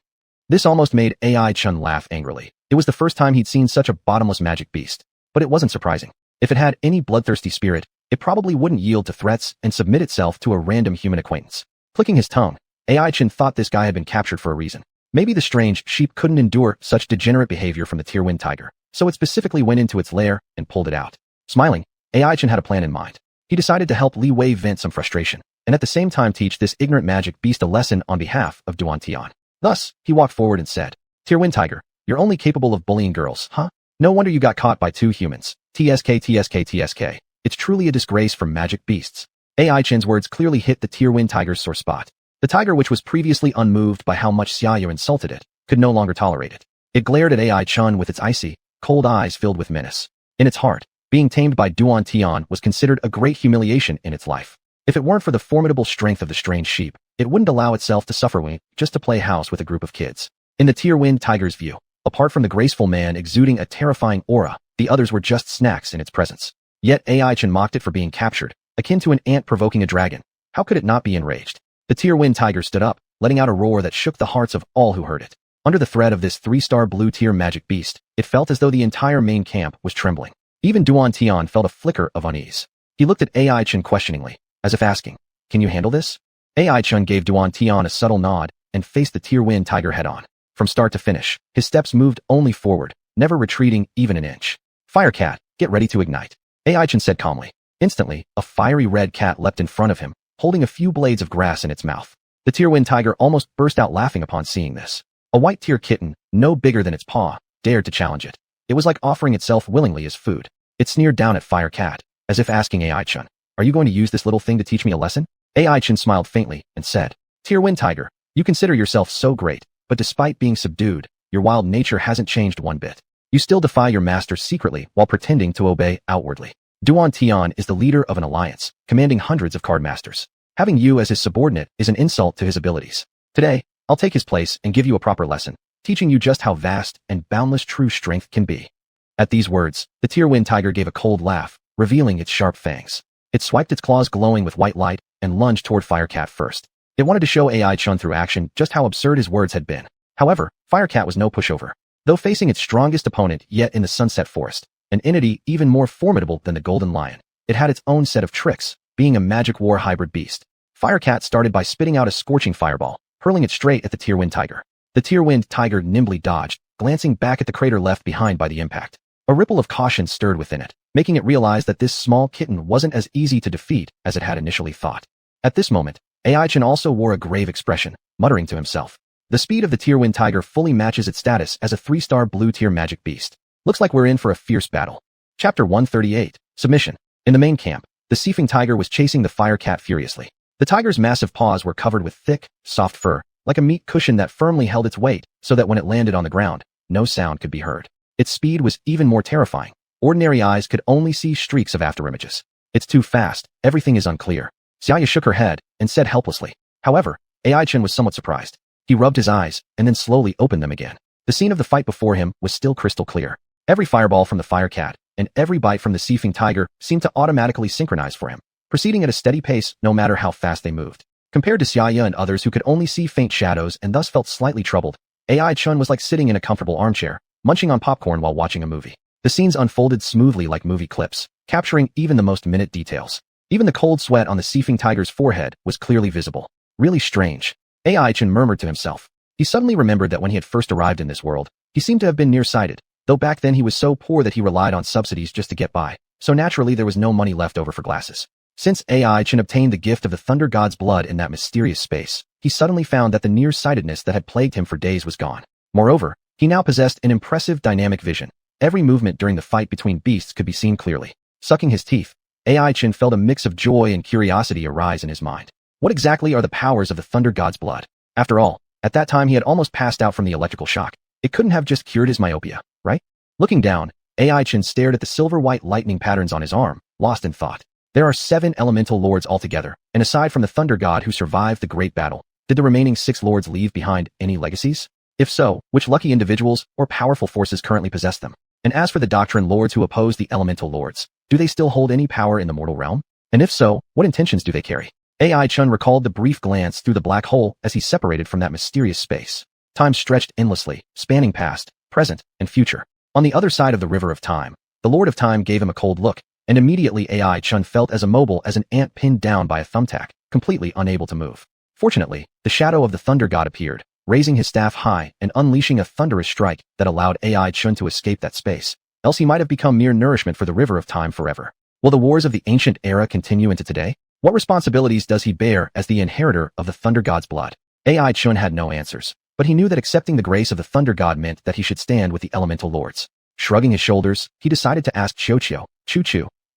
This almost made Ai Chun laugh angrily. It was the first time he'd seen such a bottomless magic beast. But it wasn't surprising. If it had any bloodthirsty spirit, it probably wouldn't yield to threats and submit itself to a random human acquaintance. Clicking his tongue, Ai Chun thought this guy had been captured for a reason. Maybe the strange sheep couldn't endure such degenerate behavior from the Tearwind tiger, so it specifically went into its lair and pulled it out. Smiling, Ai Chun had a plan in mind. He decided to help Li Wei vent some frustration, and at the same time teach this ignorant magic beast a lesson on behalf of xuanhuan. Thus, he walked forward and said, Tearwind tiger, you're only capable of bullying girls, huh? No wonder you got caught by two humans. TSK. It's truly a disgrace for magic beasts. Ai Chun's words clearly hit the Tearwind tiger's sore spot. The tiger, which was previously unmoved by how much Xianxia insulted it, could no longer tolerate it. It glared at Ai Chun with its icy, cold eyes filled with menace. In its heart, being tamed by xuanhuan was considered a great humiliation in its life. If it weren't for the formidable strength of the strange sheep, it wouldn't allow itself to suffer just to play house with a group of kids. In the Tearwind tiger's view, apart from the graceful man exuding a terrifying aura, the others were just snacks in its presence. Yet Ai Chun mocked it for being captured, akin to an ant provoking a dragon. How could it not be enraged? The Tearwind tiger stood up, letting out a roar that shook the hearts of all who heard it. Under the threat of this 3-star blue tier magic beast, it felt as though the entire main camp was trembling. Even xuanhuan felt a flicker of unease. He looked at Ai Chun questioningly, as if asking, can you handle this? Ai Chun gave xuanhuan a subtle nod and faced the Tearwind tiger head-on. From start to finish, his steps moved only forward, never retreating even an inch. Firecat, get ready to ignite. Ai Chun said calmly. Instantly, a fiery red cat leapt in front of him, holding a few blades of grass in its mouth. The Tearwind tiger almost burst out laughing upon seeing this. A white tear kitten, no bigger than its paw, dared to challenge it. It was like offering itself willingly as food. It sneered down at Firecat, as if asking Ai Chun, are you going to use this little thing to teach me a lesson? Ai Chun smiled faintly and said, Tearwind tiger, you consider yourself so great, but despite being subdued, your wild nature hasn't changed one bit. You still defy your master secretly while pretending to obey outwardly. xuanhuan is the leader of an alliance, commanding hundreds of card masters. Having you as his subordinate is an insult to his abilities. Today, I'll take his place and give you a proper lesson, teaching you just how vast and boundless true strength can be. At these words, the Tearwind tiger gave a cold laugh, revealing its sharp fangs. It swiped its claws glowing with white light and lunged toward Firecat first. It wanted to show Ai Chun through action just how absurd his words had been. However, Firecat was no pushover. Though facing its strongest opponent yet in the Sunset Forest, an entity even more formidable than the Golden Lion, it had its own set of tricks, being a magic war hybrid beast. Firecat started by spitting out a scorching fireball, hurling it straight at the Tearwind tiger. The Tearwind tiger nimbly dodged, glancing back at the crater left behind by the impact. A ripple of caution stirred within it, making it realize that this small kitten wasn't as easy to defeat as it had initially thought. At this moment, AI-chan also wore a grave expression, muttering to himself. The speed of the Tier 1 tiger fully matches its status as a 3-star blue tier magic beast. Looks like we're in for a fierce battle. Chapter 138. Submission. In the main camp, the Seafing tiger was chasing the fire cat furiously. The tiger's massive paws were covered with thick, soft fur, like a meat cushion that firmly held its weight so that when it landed on the ground, no sound could be heard. Its speed was even more terrifying. Ordinary eyes could only see streaks of afterimages. It's too fast, everything is unclear. Xianxia shook her head and said helplessly. However, AI-chan was somewhat surprised. He rubbed his eyes and then slowly opened them again. The scene of the fight before him was still crystal clear. Every fireball from the fire cat and every bite from the Seafing tiger seemed to automatically synchronize for him, proceeding at a steady pace no matter how fast they moved. Compared to Xianxia and others who could only see faint shadows and thus felt slightly troubled, AI-chan was like sitting in a comfortable armchair, munching on popcorn while watching a movie. The scenes unfolded smoothly like movie clips, capturing even the most minute details. Even the cold sweat on the Seafing tiger's forehead was clearly visible. Really strange. AI-chan murmured to himself. He suddenly remembered that when he had first arrived in this world, he seemed to have been nearsighted, though back then he was so poor that he relied on subsidies just to get by, so naturally there was no money left over for glasses. Since AI-chan obtained the gift of the Thunder God's blood in that mysterious space, he suddenly found that the nearsightedness that had plagued him for days was gone. Moreover, he now possessed an impressive dynamic vision. Every movement during the fight between beasts could be seen clearly. Sucking his teeth, AI-chan felt a mix of joy and curiosity arise in his mind. What exactly are the powers of the Thunder God's blood? After all, at that time he had almost passed out from the electrical shock. It couldn't have just cured his myopia, right? Looking down, AI-chan stared at the silver-white lightning patterns on his arm, lost in thought. There are 7 elemental lords altogether, and aside from the Thunder God who survived the great battle, did the remaining 6 lords leave behind any legacies? If so, which lucky individuals or powerful forces currently possess them? And as for the doctrine lords who oppose the elemental lords, do they still hold any power in the mortal realm? And if so, what intentions do they carry? AI-chan recalled the brief glance through the black hole as he separated from that mysterious space. Time stretched endlessly, spanning past, present, and future. On the other side of the river of time, the Lord of Time gave him a cold look, and immediately AI-chan felt as immobile as an ant pinned down by a thumbtack, completely unable to move. Fortunately, the shadow of the Thunder God appeared, raising his staff high and unleashing a thunderous strike that allowed AI-chan to escape that space, else he might have become mere nourishment for the river of time forever. Will the wars of the ancient era continue into today? What responsibilities does he bear as the inheritor of the Thunder God's blood? AI-chan had no answers, but he knew that accepting the grace of the Thunder God meant that he should stand with the elemental lords. Shrugging his shoulders, he decided to ask Chu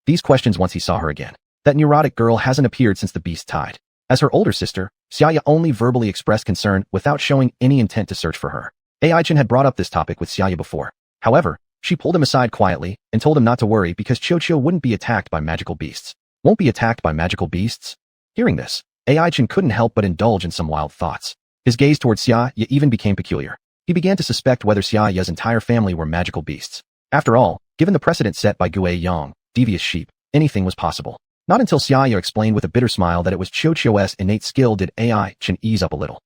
these questions once he saw her again. That neurotic girl hasn't appeared since the beast tied. As her older sister, Xianxia only verbally expressed concern without showing any intent to search for her. AI-chan had brought up this topic with Xianxia before. However, she pulled him aside quietly and told him not to worry because Chu wouldn't be attacked by magical beasts. Won't be attacked by magical beasts? Hearing this, AI-chan couldn't help but indulge in some wild thoughts. His gaze towards Xianxia even became peculiar. He began to suspect whether Xianxia's entire family were magical beasts. After all, given the precedent set by Gue Yang, devious sheep, anything was possible. Not until Xianxia explained with a bitter smile that it was Chu's innate skill did AI-chan ease up a little.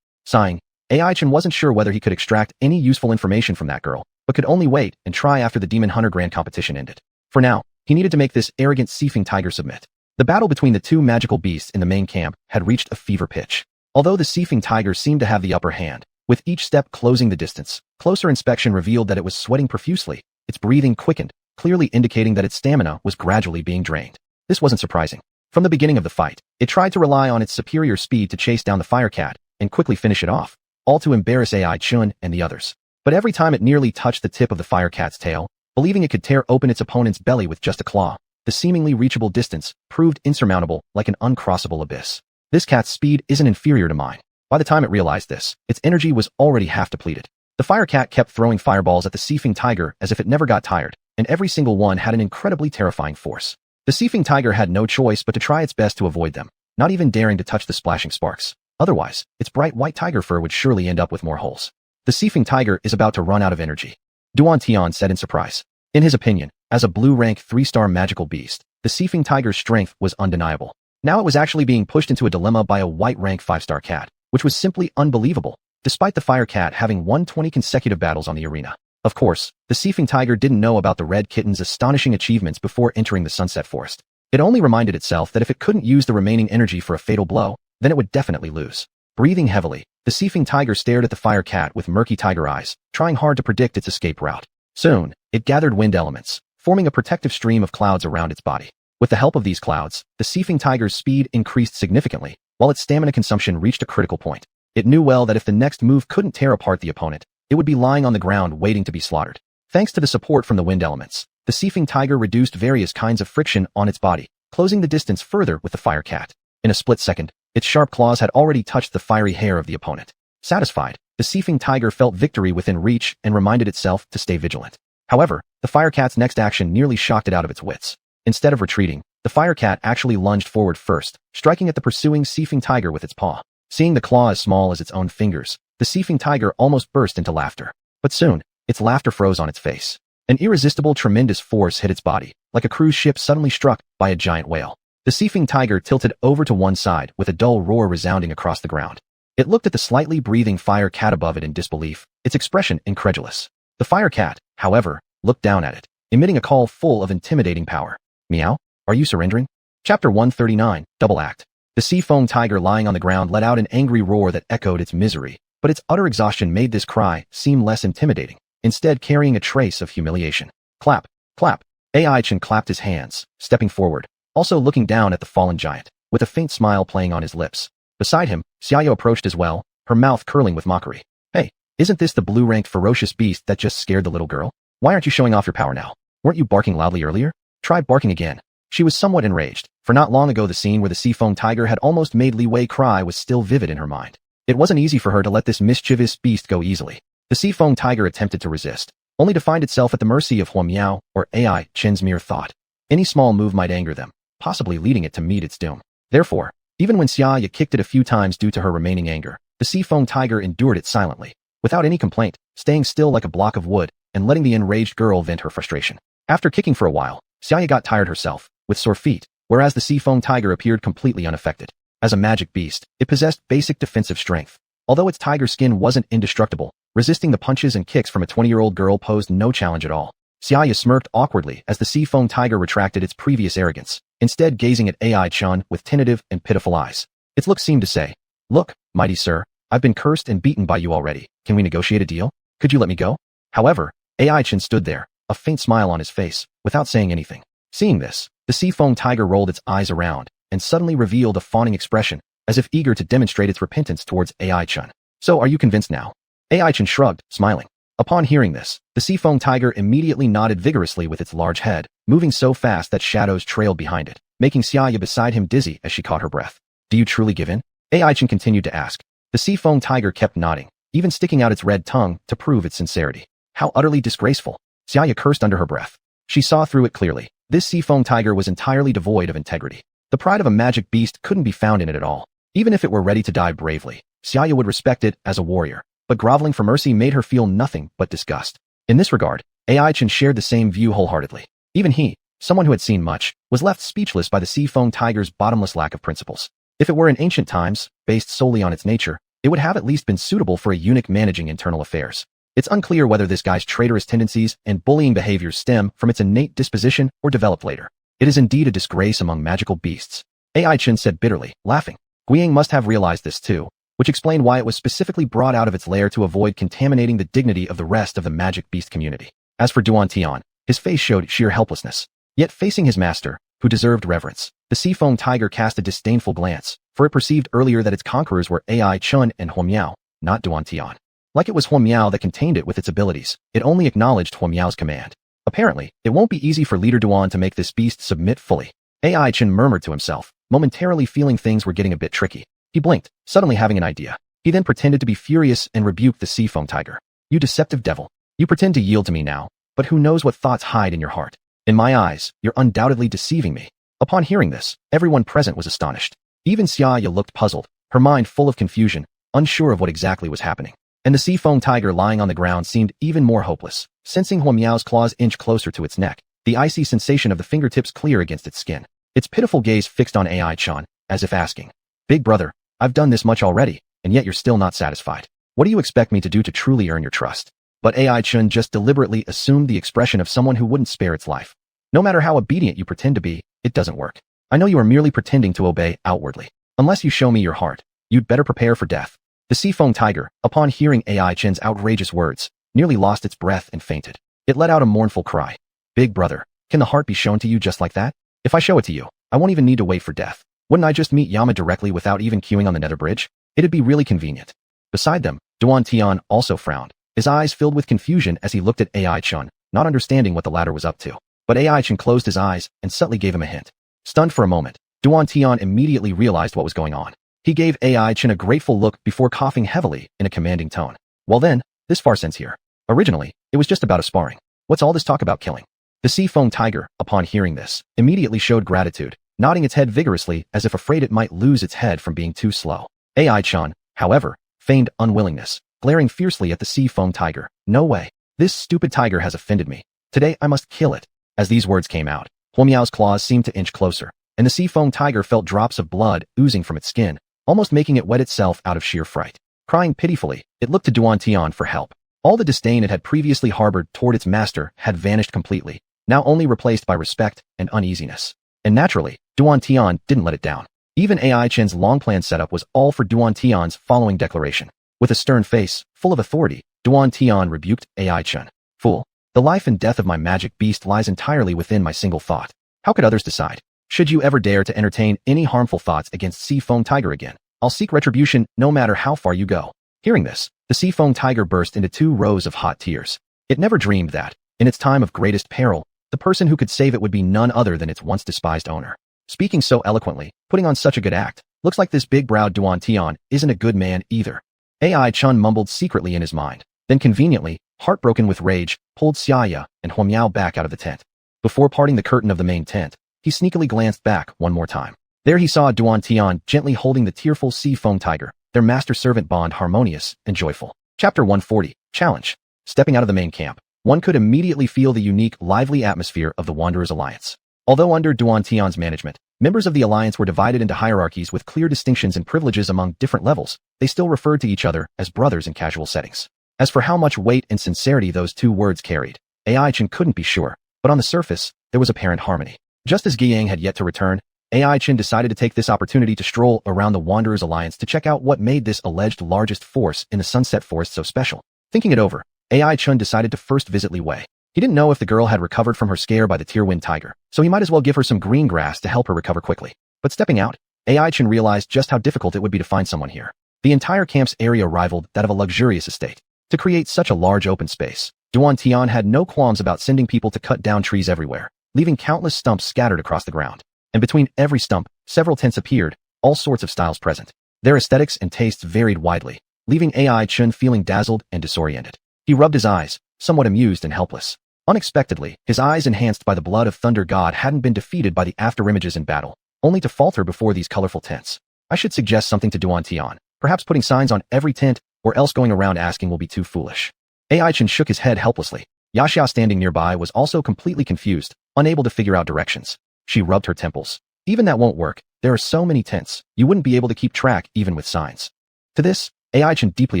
Sighing, AI-chan wasn't sure whether he could extract any useful information from that girl, but could only wait and try after the Demon Hunter Grand competition ended. For now, he needed to make this arrogant Seafing tiger submit. The battle between the 2 magical beasts in the main camp had reached a fever pitch. Although the Seafing tiger seemed to have the upper hand, with each step closing the distance, closer inspection revealed that it was sweating profusely. Its breathing quickened, clearly indicating that its stamina was gradually being drained. This wasn't surprising. From the beginning of the fight, it tried to rely on its superior speed to chase down the fire cat and quickly finish it off, all to embarrass AI-chan and the others. But every time it nearly touched the tip of the fire cat's tail, believing it could tear open its opponent's belly with just a claw, the seemingly reachable distance proved insurmountable like an uncrossable abyss. This cat's speed isn't inferior to mine. By the time it realized this, its energy was already half depleted. The fire cat kept throwing fireballs at the Seafing tiger as if it never got tired, and every single one had an incredibly terrifying force. The Seafing tiger had no choice but to try its best to avoid them, not even daring to touch the splashing sparks. Otherwise, its bright white tiger fur would surely end up with more holes. The Seafing tiger is about to run out of energy, Duan Tian said in surprise. In his opinion, as a blue-rank 3-star magical beast, the Seafing tiger's strength was undeniable. Now it was actually being pushed into a dilemma by a white-rank 5-star cat, which was simply unbelievable, despite the fire cat having won 20 consecutive battles on the arena. Of course, the Seafing tiger didn't know about the red kitten's astonishing achievements before entering the Sunset Forest. It only reminded itself that if it couldn't use the remaining energy for a fatal blow, then it would definitely lose. Breathing heavily, the Seafing tiger stared at the fire cat with murky tiger eyes, trying hard to predict its escape route. Soon, it gathered wind elements, forming a protective stream of clouds around its body. With the help of these clouds, the Seafing tiger's speed increased significantly, while its stamina consumption reached a critical point. It knew well that if the next move couldn't tear apart the opponent, it would be lying on the ground waiting to be slaughtered. Thanks to the support from the wind elements, the seething tiger reduced various kinds of friction on its body, closing the distance further with the fire cat. In a split second, its sharp claws had already touched the fiery hair of the opponent. Satisfied, the seething tiger felt victory within reach and reminded itself to stay vigilant. However, the fire cat's next action nearly shocked it out of its wits. Instead of retreating, the fire cat actually lunged forward first, striking at the pursuing seething tiger with its paw. Seeing the claw as small as its own fingers, the seething tiger almost burst into laughter. But soon, its laughter froze on its face. An irresistible tremendous force hit its body, like a cruise ship suddenly struck by a giant whale. The seething tiger tilted over to one side with a dull roar resounding across the ground. It looked at the slightly breathing fire cat above it in disbelief, its expression incredulous. The fire cat, however, looked down at it, emitting a call full of intimidating power. Meow? Are you surrendering? Chapter 139, Double Act. The sea foam tiger lying on the ground let out an angry roar that echoed its misery, but its utter exhaustion made this cry seem less intimidating, instead carrying a trace of humiliation. Clap, clap. Ai-chan clapped his hands, stepping forward, also looking down at the fallen giant, with a faint smile playing on his lips. Beside him, Xiaoyu approached as well, her mouth curling with mockery. Hey, isn't this the blue-ranked ferocious beast that just scared the little girl? Why aren't you showing off your power now? Weren't you barking loudly earlier? Try barking again. She was somewhat enraged, for not long ago the scene where the sea foam tiger had almost made Li Wei cry was still vivid in her mind. It wasn't easy for her to let this mischievous beast go easily. The sea foam tiger attempted to resist, only to find itself at the mercy of Huo Miao or Ai-chan's mere thought. Any small move might anger them, possibly leading it to meet its doom. Therefore, even when Xiaoyu kicked it a few times due to her remaining anger, the sea foam tiger endured it silently, without any complaint, staying still like a block of wood and letting the enraged girl vent her frustration. After kicking for a while, Xiaoyu got tired herself, with sore feet, whereas the sea foam tiger appeared completely unaffected. As a magic beast, it possessed basic defensive strength. Although its tiger skin wasn't indestructible, resisting the punches and kicks from a 20-year-old girl posed no challenge at all. Xiaoyu smirked awkwardly as the sea foam tiger retracted its previous arrogance, instead gazing at Ai-chan with tentative and pitiful eyes. Its look seemed to say, "Look, mighty sir, I've been cursed and beaten by you already. Can we negotiate a deal? Could you let me go?" However, Ai-chan stood there, a faint smile on his face, without saying anything. Seeing this, the sea foam tiger rolled its eyes around and suddenly revealed a fawning expression, as if eager to demonstrate its repentance towards Ai-chan. "So are you convinced now?" Ai-chan shrugged, smiling. Upon hearing this, the sea foam tiger immediately nodded vigorously with its large head, moving so fast that shadows trailed behind it, making Xiaoyu beside him dizzy as she caught her breath. "Do you truly give in?" Ai-chan continued to ask. The sea foam tiger kept nodding, even sticking out its red tongue to prove its sincerity. How utterly disgraceful! Xiaoyu cursed under her breath. She saw through it clearly. This sea foam tiger was entirely devoid of integrity. The pride of a magic beast couldn't be found in it at all. Even if it were ready to die bravely, Xiaoyu would respect it as a warrior, but groveling for mercy made her feel nothing but disgust. In this regard, Ai-chan shared the same view wholeheartedly. Even he, someone who had seen much, was left speechless by the sea foam tiger's bottomless lack of principles. If it were in ancient times, based solely on its nature, it would have at least been suitable for a eunuch managing internal affairs. It's unclear whether this guy's traitorous tendencies and bullying behaviors stem from its innate disposition or developed later. It is indeed a disgrace among magical beasts. Ai-chan said bitterly, laughing. Guiying must have realized this too, which explained why it was specifically brought out of its lair to avoid contaminating the dignity of the rest of the magic beast community. As for Duan Tian, his face showed sheer helplessness. Yet facing his master, who deserved reverence, the sea foam tiger cast a disdainful glance, for it perceived earlier that its conquerors were Ai-chan and Huo Miao, not Duan Tian. Like it was Huo Miao that contained it with its abilities, it only acknowledged Huo Miao's command. Apparently, it won't be easy for leader Duan to make this beast submit fully. Ai-chan murmured to himself, momentarily feeling things were getting a bit tricky. He blinked, suddenly having an idea. He then pretended to be furious and rebuked the sea foam tiger. "You deceptive devil. You pretend to yield to me now, but who knows what thoughts hide in your heart? In my eyes, you're undoubtedly deceiving me." Upon hearing this, everyone present was astonished. Even Xiaoyu looked puzzled, her mind full of confusion, unsure of what exactly was happening. And the sea foam tiger lying on the ground seemed even more hopeless. Sensing Huo Miao's claws inch closer to its neck, the icy sensation of the fingertips clear against its skin, its pitiful gaze fixed on Ai-chan, as if asking, "Big brother, I've done this much already, and yet you're still not satisfied. What do you expect me to do to truly earn your trust?" But Ai-chan just deliberately assumed the expression of someone who wouldn't spare its life. "No matter how obedient you pretend to be, it doesn't work. I know you are merely pretending to obey outwardly. Unless you show me your heart, you'd better prepare for death." The sea foam tiger, upon hearing Ai-chan's outrageous words, nearly lost its breath and fainted. It let out a mournful cry. "Big brother, can the heart be shown to you just like that? If I show it to you, I won't even need to wait for death." Wouldn't I just meet Yama directly without even queuing on the nether bridge? It'd be really convenient. Beside them, Duan Tian also frowned, his eyes filled with confusion as he looked at AI Chun, not understanding what the latter was up to. But AI Chun closed his eyes and subtly gave him a hint. Stunned for a moment, Duan Tian immediately realized what was going on. He gave AI Chun a grateful look before coughing heavily in a commanding tone. Well then, this farce ends here. Originally, it was just about a sparring. What's all this talk about killing? The sea foam tiger, upon hearing this, immediately showed gratitude, nodding its head vigorously as if afraid it might lose its head from being too slow. AI Chun, however, feigned unwillingness, glaring fiercely at the sea foam tiger. No way. This stupid tiger has offended me. Today I must kill it. As these words came out, Huomiao's claws seemed to inch closer, and the sea foam tiger felt drops of blood oozing from its skin, almost making it wet itself out of sheer fright. Crying pitifully, it looked to Duan Tian for help. All the disdain it had previously harbored toward its master had vanished completely, now only replaced by respect and uneasiness. And naturally, Duan Tian didn't let it down. Even AI Chen's long-planned setup was all for Duan Tian's following declaration. With a stern face, full of authority, Duan Tian rebuked AI Chen. Fool, the life and death of my magic beast lies entirely within my single thought. How could others decide? Should you ever dare to entertain any harmful thoughts against Sea Foam Tiger again, I'll seek retribution no matter how far you go. Hearing this, the Sea Foam Tiger burst into 2 rows of hot tears. It never dreamed that, in its time of greatest peril, the person who could save it would be none other than its once despised owner. Speaking so eloquently, putting on such a good act, looks like this big-browed Duan Tian isn't a good man either. AI Chun mumbled secretly in his mind, then conveniently, heartbroken with rage, pulled Xianxia and Huomiao back out of the tent. Before parting the curtain of the main tent, he sneakily glanced back one more time. There he saw Duan Tian gently holding the tearful sea foam tiger, their master-servant bond harmonious and joyful. Chapter 140, Challenge. Stepping out of the main camp, one could immediately feel the unique, lively atmosphere of the Wanderers Alliance. Although under Duan Tian's management, members of the alliance were divided into hierarchies with clear distinctions and privileges among different levels, they still referred to each other as brothers in casual settings. As for how much weight and sincerity those 2 words carried, AI Chen couldn't be sure, but on the surface, there was apparent harmony. Just as Guiyang had yet to return, AI Chen decided to take this opportunity to stroll around the Wanderers Alliance to check out what made this alleged largest force in the Sunset Forest so special. Thinking it over, AI Chen decided to first visit Li Wei. He didn't know if the girl had recovered from her scare by the Tearwind tiger, so he might as well give her some green grass to help her recover quickly. But stepping out, AI Chen realized just how difficult it would be to find someone here. The entire camp's area rivaled that of a luxurious estate. To create such a large open space, Duan Tian had no qualms about sending people to cut down trees everywhere, leaving countless stumps scattered across the ground. And between every stump, several tents appeared, all sorts of styles present. Their aesthetics and tastes varied widely, leaving AI Chen feeling dazzled and disoriented. He rubbed his eyes, somewhat amused and helpless. Unexpectedly, his eyes enhanced by the blood of Thunder God hadn't been defeated by the afterimages in battle, only to falter before these colorful tents. I should suggest something to Duan Tian, perhaps putting signs on every tent, or else going around asking will be too foolish. AI Chen shook his head helplessly. Xianxia standing nearby was also completely confused, unable to figure out directions. She rubbed her temples. Even that won't work. There are so many tents, you wouldn't be able to keep track even with signs. To this, AI Chen deeply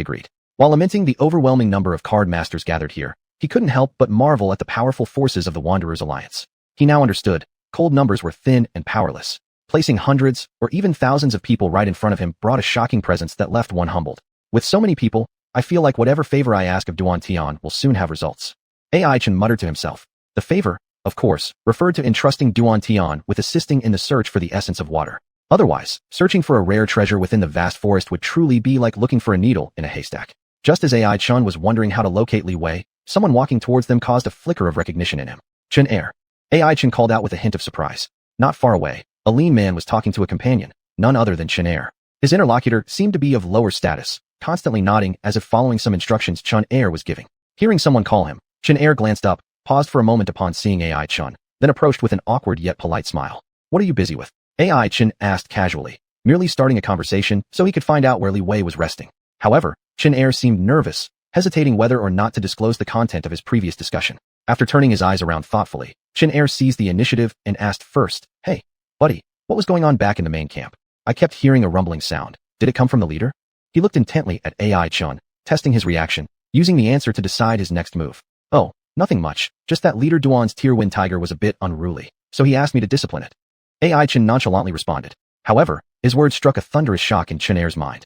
agreed. While lamenting the overwhelming number of card masters gathered here, he couldn't help but marvel at the powerful forces of the Wanderers Alliance. He now understood, cold numbers were thin and powerless. Placing hundreds, or even thousands of people right in front of him brought a shocking presence that left one humbled. With so many people, I feel like whatever favor I ask of Duan Tian will soon have results. AI Chen muttered to himself. The favor, of course, referred to entrusting Duan Tian with assisting in the search for the essence of water. Otherwise, searching for a rare treasure within the vast forest would truly be like looking for a needle in a haystack. Just as AI Chen was wondering how to locate Li Wei, someone walking towards them caused a flicker of recognition in him. Chen Er. AI Chen called out with a hint of surprise. Not far away, a lean man was talking to a companion, none other than Chen Er. His interlocutor seemed to be of lower status, constantly nodding as if following some instructions Chen Er was giving. Hearing someone call him, Chen Er glanced up, paused for a moment upon seeing AI Chen, then approached with an awkward yet polite smile. What are you busy with? AI Chen asked casually, merely starting a conversation so he could find out where Li Wei was resting. However, Chen Er seemed nervous, hesitating whether or not to disclose the content of his previous discussion. After turning his eyes around thoughtfully, Chen Er seized the initiative and asked first, Hey, buddy, what was going on back in the main camp? I kept hearing a rumbling sound. Did it come from the leader? He looked intently at AI Chen, testing his reaction, using the answer to decide his next move. Oh, nothing much, just that leader Duan's Tearwind tiger was a bit unruly, so he asked me to discipline it. AI Chen nonchalantly responded. However, his words struck a thunderous shock in Chen Er's mind.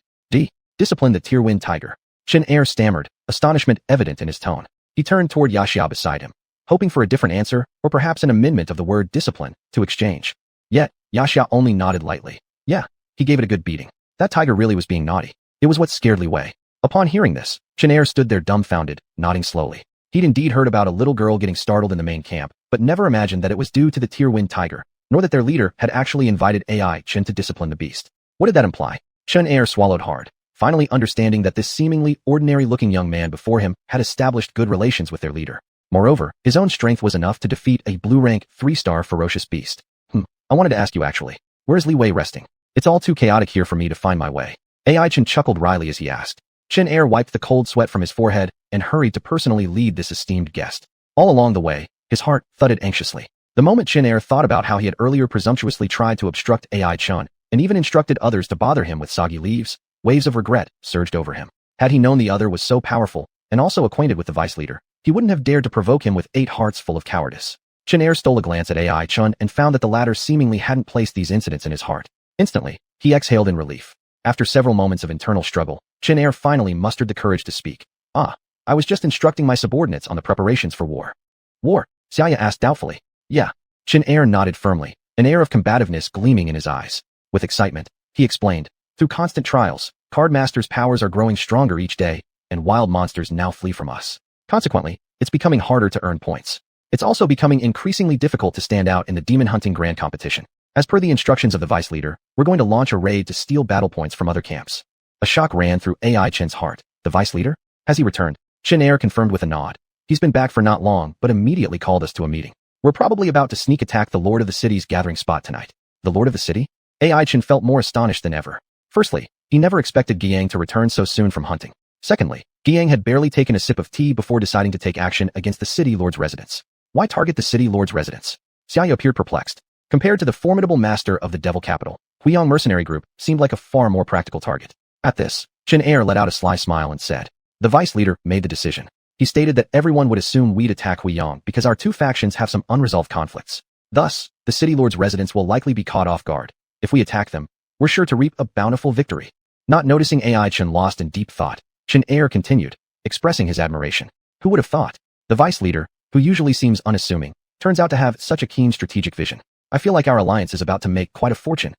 Discipline the Tearwind tiger. Chen Er stammered, astonishment evident in his tone. He turned toward Xianxia beside him, hoping for a different answer, or perhaps an amendment of the word discipline, to exchange. Yet, Xianxia only nodded lightly. Yeah, he gave it a good beating. That tiger really was being naughty. It was what scared Li Wei. Upon hearing this, Xianxia stood there dumbfounded, nodding slowly. He'd indeed heard about a little girl getting startled in the main camp, but never imagined that it was due to the Tier-Wind tiger, nor that their leader had actually invited AI Chen to discipline the beast. What did that imply? Xianxia swallowed hard, finally understanding that this seemingly ordinary-looking young man before him had established good relations with their leader. Moreover, his own strength was enough to defeat a blue-rank 3-star ferocious beast. I wanted to ask you actually, where's Li Wei resting? It's all too chaotic here for me to find my way. AI Chen chuckled wryly as he asked. Xianxia wiped the cold sweat from his forehead and hurried to personally lead this esteemed guest. All along the way, his heart thudded anxiously. The moment Xianxia thought about how he had earlier presumptuously tried to obstruct AI Chen, and even instructed others to bother him with soggy leaves, waves of regret surged over him. Had he known the other was so powerful, and also acquainted with the vice leader, he wouldn't have dared to provoke him with 8 hearts full of cowardice. Xianxia stole a glance at AI Chen and found that the latter seemingly hadn't placed these incidents in his heart. Instantly, he exhaled in relief. After several moments of internal struggle, Xianxia finally mustered the courage to speak. I was just instructing my subordinates on the preparations for war. War? Xiaoya asked doubtfully. Yeah. Xianxia nodded firmly, an air of combativeness gleaming in his eyes. With excitement, he explained. Through constant trials, Cardmaster's powers are growing stronger each day, and wild monsters now flee from us. Consequently, it's becoming harder to earn points. It's also becoming increasingly difficult to stand out in the demon hunting grand competition. As per the instructions of the vice leader, we're going to launch a raid to steal battle points from other camps. A shock ran through AI Chen's heart. The vice leader? Has he returned? Xianxia confirmed with a nod. He's been back for not long, but immediately called us to a meeting. We're probably about to sneak attack the Lord of the City's gathering spot tonight. The Lord of the City? AI Chen felt more astonished than ever. Firstly, he never expected Guiyang to return so soon from hunting. Secondly, Guiyang had barely taken a sip of tea before deciding to take action against the City Lord's residence. Why target the City Lord's residence? Xiaoya appeared perplexed. Compared to the formidable master of the Devil Capital, Huiyang mercenary group seemed like a far more practical target. At this, Xianxia let out a sly smile and said, the vice leader made the decision. He stated that everyone would assume we'd attack Huiyang because our 2 factions have some unresolved conflicts. Thus, the City Lord's residents will likely be caught off guard. If we attack them, we're sure to reap a bountiful victory. Not noticing AI Chen lost in deep thought, Xianxia continued, expressing his admiration. Who would have thought? The vice leader, who usually seems unassuming, turns out to have such a keen strategic vision. I feel like our alliance is about to make quite a fortune.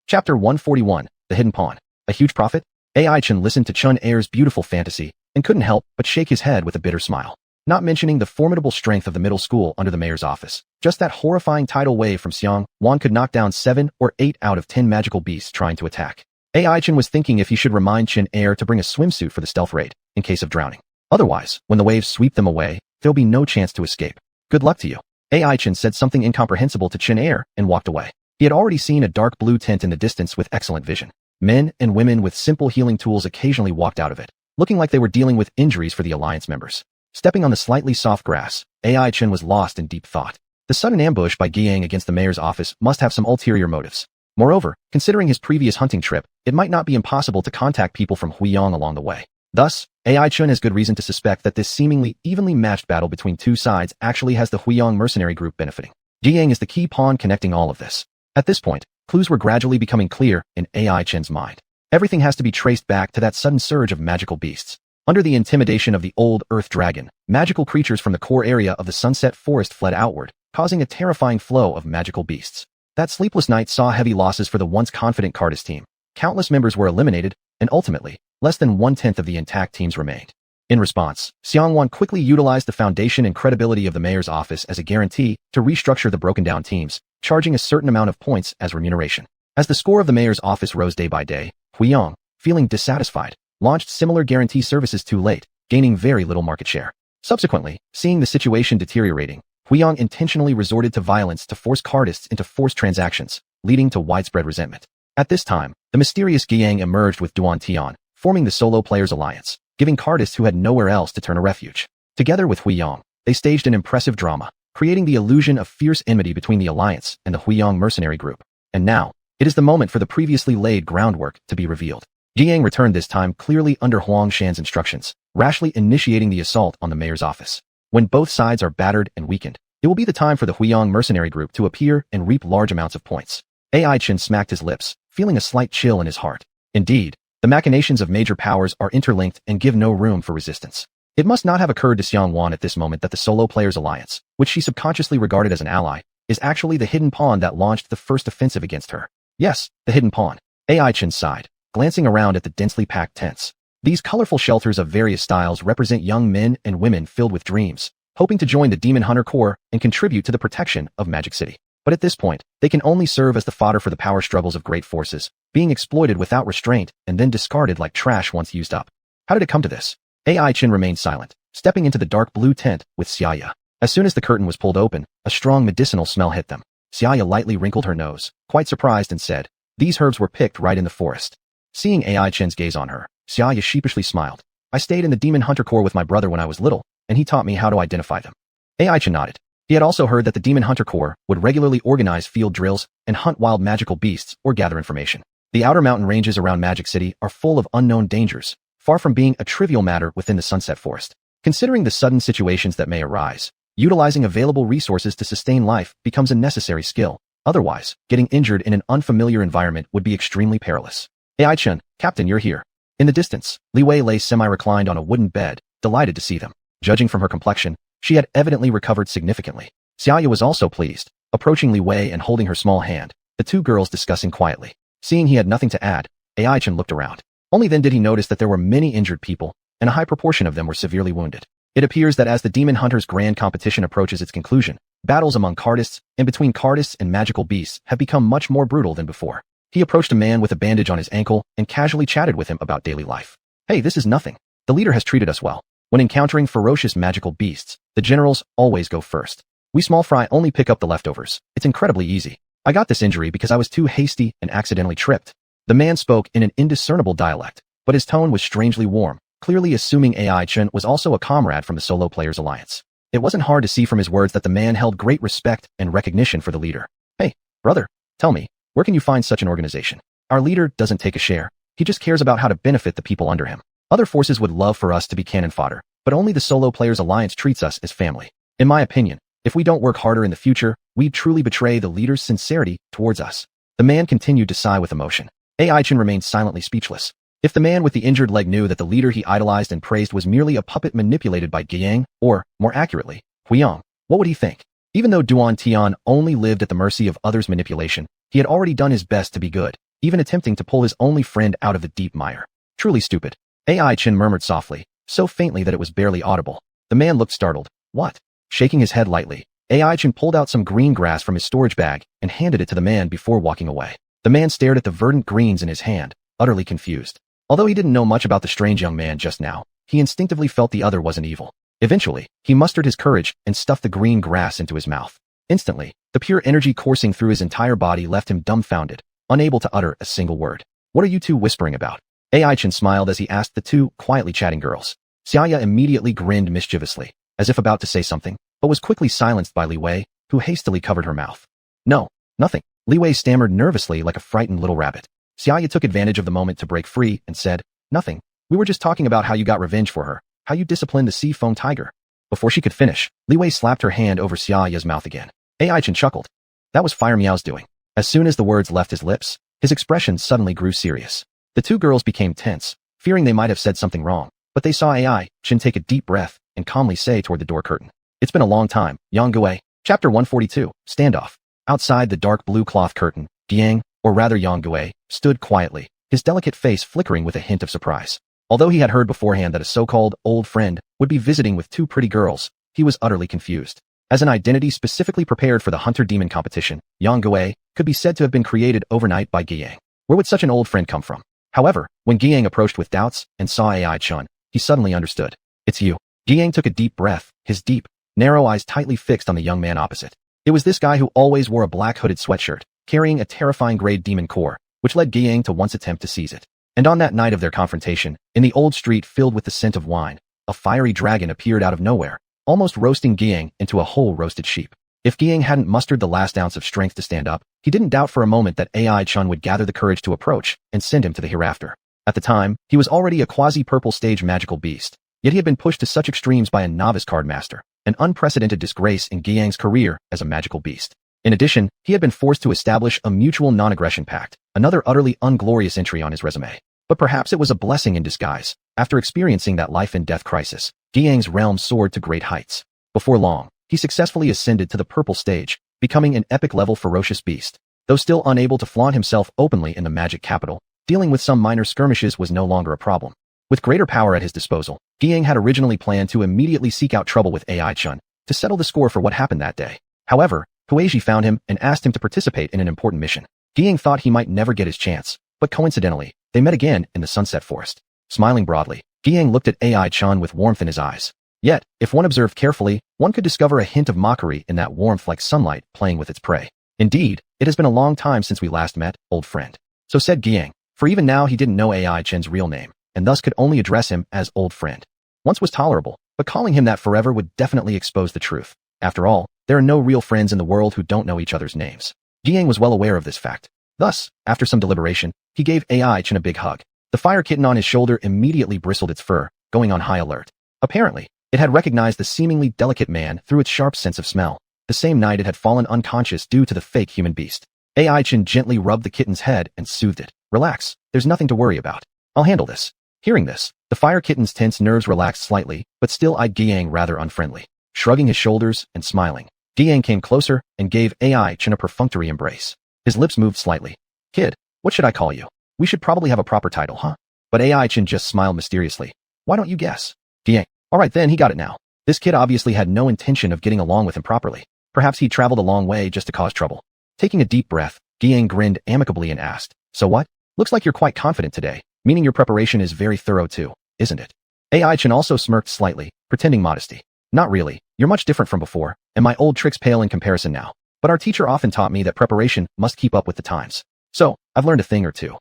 Chapter 141, The Hidden Pawn. A huge profit? AI Chen listened to Xianxia's beautiful fantasy and couldn't help but shake his head with a bitter smile. Not mentioning the formidable strength of the middle school under the mayor's office, just that horrifying tidal wave from Xianhuan could knock down 7 or 8 out of 10 magical beasts trying to attack. AI Chen was thinking if he should remind Xianxia to bring a swimsuit for the stealth raid, in case of drowning. Otherwise, when the waves sweep them away, there'll be no chance to escape. Good luck to you. AI Chen said something incomprehensible to Xianxia and walked away. He had already seen a dark blue tint in the distance with excellent vision. Men and women with simple healing tools occasionally walked out of it, looking like they were dealing with injuries for the alliance members. Stepping on the slightly soft grass, AI Chen was lost in deep thought. The sudden ambush by Guiyang against the mayor's office must have some ulterior motives. Moreover, considering his previous hunting trip, it might not be impossible to contact people from Huiyang along the way. Thus, AI Chen has good reason to suspect that this seemingly evenly matched battle between 2 sides actually has the Huiyang mercenary group benefiting. Guiyang is the key pawn connecting all of this. At this point, clues were gradually becoming clear in AI Chen's mind. Everything has to be traced back to that sudden surge of magical beasts. Under the intimidation of the old Earth Dragon, magical creatures from the core area of the Sunset Forest fled outward, causing a terrifying flow of magical beasts. That sleepless night saw heavy losses for the once confident Cardis team. Countless members were eliminated, and ultimately, less than 1/10 of the intact teams remained. In response, Xianhuan quickly utilized the foundation and credibility of the mayor's office as a guarantee to restructure the broken-down teams, charging a certain amount of points as remuneration. As the score of the mayor's office rose day by day, Huiyang, feeling dissatisfied, launched similar guarantee services too late, gaining very little market share. Subsequently, seeing the situation deteriorating, Huiyang intentionally resorted to violence to force Cardists into forced transactions, leading to widespread resentment. At this time, the mysterious Guiyang emerged with Duan Tian, forming the Solo Players Alliance, giving Cardists who had nowhere else to turn a refuge. Together with Huiyang, they staged an impressive drama, creating the illusion of fierce enmity between the Alliance and the Huiyang mercenary group. And now, it is the moment for the previously laid groundwork to be revealed. Guiyang returned this time clearly under Huang Shan's instructions, rashly initiating the assault on the mayor's office. When both sides are battered and weakened, it will be the time for the Huiyang mercenary group to appear and reap large amounts of points. AI Chen smacked his lips, feeling a slight chill in his heart. Indeed, the machinations of major powers are interlinked and give no room for resistance. It must not have occurred to Xuanhuan at this moment that the Solo Players Alliance, which she subconsciously regarded as an ally, is actually the hidden pawn that launched the first offensive against her. Yes, the hidden pawn. AI Chen sighed, glancing around at the densely packed tents. These colorful shelters of various styles represent young men and women filled with dreams, hoping to join the Demon Hunter Corps and contribute to the protection of Magic City. But at this point, they can only serve as the fodder for the power struggles of great forces, being exploited without restraint and then discarded like trash once used up. How did it come to this? AI Chen remained silent, stepping into the dark blue tent with xianxia. As soon as the curtain was pulled open, a strong medicinal smell hit them. Xianxia lightly wrinkled her nose, quite surprised, and said, "These herbs were picked right in the forest." Seeing AI Chen's gaze on her, Xianxia sheepishly smiled. "I stayed in the Demon Hunter Corps with my brother when I was little, and he taught me how to identify them." AI Chen nodded. He had also heard that the Demon Hunter Corps would regularly organize field drills and hunt wild magical beasts or gather information. The outer mountain ranges around Magic City are full of unknown dangers, far from being a trivial matter within the Sunset Forest. Considering the sudden situations that may arise, utilizing available resources to sustain life becomes a necessary skill. Otherwise, getting injured in an unfamiliar environment would be extremely perilous. AI Chen, Captain, you're here. In the distance, Li Wei lay semi-reclined on a wooden bed, delighted to see them. Judging from her complexion, she had evidently recovered significantly. Xianxia was also pleased, approaching Li Wei and holding her small hand, the two girls discussing quietly. Seeing he had nothing to add, AI Chen looked around. Only then did he notice that there were many injured people, and a high proportion of them were severely wounded. It appears that as the Demon Hunters' grand competition approaches its conclusion, battles among cardists and between cardists and magical beasts have become much more brutal than before. He approached a man with a bandage on his ankle and casually chatted with him about daily life. "Hey, this is nothing. The leader has treated us well. When encountering ferocious magical beasts, the generals always go first. We small fry only pick up the leftovers. It's incredibly easy. I got this injury because I was too hasty and accidentally tripped." The man spoke in an indiscernible dialect, but his tone was strangely warm, clearly assuming AI Chen was also a comrade from the Solo Players Alliance. It wasn't hard to see from his words that the man held great respect and recognition for the leader. "Hey, brother, tell me, where can you find such an organization? Our leader doesn't take a share. He just cares about how to benefit the people under him. Other forces would love for us to be cannon fodder, but only the Solo Players Alliance treats us as family. In my opinion, if we don't work harder in the future, we'd truly betray the leader's sincerity towards us." The man continued to sigh with emotion. AI Chen remained silently speechless. If the man with the injured leg knew that the leader he idolized and praised was merely a puppet manipulated by Guiyang, or, more accurately, Huiyang, what would he think? Even though Duan Tian only lived at the mercy of others' manipulation, he had already done his best to be good, even attempting to pull his only friend out of the deep mire. Truly stupid. AI Chen murmured softly, so faintly that it was barely audible. The man looked startled. "What?" Shaking his head lightly, AI Chen pulled out some green grass from his storage bag and handed it to the man before walking away. The man stared at the verdant greens in his hand, utterly confused. Although he didn't know much about the strange young man just now, he instinctively felt the other wasn't evil. Eventually, he mustered his courage and stuffed the green grass into his mouth. Instantly, the pure energy coursing through his entire body left him dumbfounded, unable to utter a single word. "What are you two whispering about?" AI Chen smiled as he asked the two quietly chatting girls. Xianxia immediately grinned mischievously, as if about to say something, but was quickly silenced by Li Wei, who hastily covered her mouth. "No, nothing." Li Wei stammered nervously like a frightened little rabbit. Xianxia took advantage of the moment to break free and said, "Nothing. We were just talking about how you got revenge for her, how you disciplined the sea foam tiger." Before she could finish, Li Wei slapped her hand over Xianxia's mouth again. AI Chen chuckled. That was Fire Meow's doing. As soon as the words left his lips, his expression suddenly grew serious. The two girls became tense, fearing they might have said something wrong, but they saw AI Chen take a deep breath and calmly say toward the door curtain, "It's been a long time, Yang. Chapter 142, Standoff. Outside the dark blue cloth curtain, Yang, or rather Yang, stood quietly, his delicate face flickering with a hint of surprise. Although he had heard beforehand that a so-called old friend would be visiting with two pretty girls, he was utterly confused. As an identity specifically prepared for the hunter-demon competition, Yang could be said to have been created overnight by Guiyang. Where would such an old friend come from? However, when Guiyang approached with doubts and saw AI Chen, he suddenly understood. "It's you." Guiyang took a deep breath, his deep, narrow eyes tightly fixed on the young man opposite. It was this guy who always wore a black hooded sweatshirt, carrying a terrifying grey demon core, which led Guiyang to once attempt to seize it. And on that night of their confrontation, in the old street filled with the scent of wine, a fiery dragon appeared out of nowhere, almost roasting Guiyang into a whole roasted sheep. If Guiyang hadn't mustered the last ounce of strength to stand up, he didn't doubt for a moment that AI Chen would gather the courage to approach and send him to the hereafter. At the time, he was already a quasi-purple stage magical beast, yet he had been pushed to such extremes by a novice card master, an unprecedented disgrace in Guiyang's career as a magical beast. In addition, he had been forced to establish a mutual non-aggression pact, another utterly unglorious entry on his resume. But perhaps it was a blessing in disguise. After experiencing that life-and-death crisis, Guiyang's realm soared to great heights. Before long, he successfully ascended to the purple stage, becoming an epic-level ferocious beast. Though still unable to flaunt himself openly in the magic capital, dealing with some minor skirmishes was no longer a problem. With greater power at his disposal, Guiyang had originally planned to immediately seek out trouble with AI Chun to settle the score for what happened that day. However, Hueji found him and asked him to participate in an important mission. Guiyang thought he might never get his chance, but coincidentally, they met again in the Sunset Forest. Smiling broadly, Guiyang looked at AI Chun with warmth in his eyes. Yet, if one observed carefully, one could discover a hint of mockery in that warmth like sunlight playing with its prey. Indeed, it has been a long time since we last met, old friend. So said Guiyang, for even now he didn't know AI Chen's real name, and thus could only address him as old friend. Once was tolerable, but calling him that forever would definitely expose the truth. After all, there are no real friends in the world who don't know each other's names. Guiyang was well aware of this fact. Thus, after some deliberation, he gave AI Chen a big hug. The fire kitten on his shoulder immediately bristled its fur, going on high alert. Apparently, it had recognized the seemingly delicate man through its sharp sense of smell. The same night it had fallen unconscious due to the fake human beast. AI Chen gently rubbed the kitten's head and soothed it. Relax, there's nothing to worry about. I'll handle this. Hearing this, the fire kitten's tense nerves relaxed slightly, but still eyed Guiyang rather unfriendly. Shrugging his shoulders and smiling, Guiyang came closer and gave AI Chen a perfunctory embrace. His lips moved slightly. Kid, what should I call you? We should probably have a proper title, huh? But AI Chen just smiled mysteriously. Why don't you guess? Guiyang. Alright then, he got it now. This kid obviously had no intention of getting along with him properly. Perhaps he traveled a long way just to cause trouble. Taking a deep breath, Guiyang grinned amicably and asked, so what? Looks like you're quite confident today, meaning your preparation is very thorough too, isn't it? AI Chen also smirked slightly, pretending modesty. Not really, you're much different from before, and my old tricks pale in comparison now. But our teacher often taught me that preparation must keep up with the times. So, I've learned a thing or two.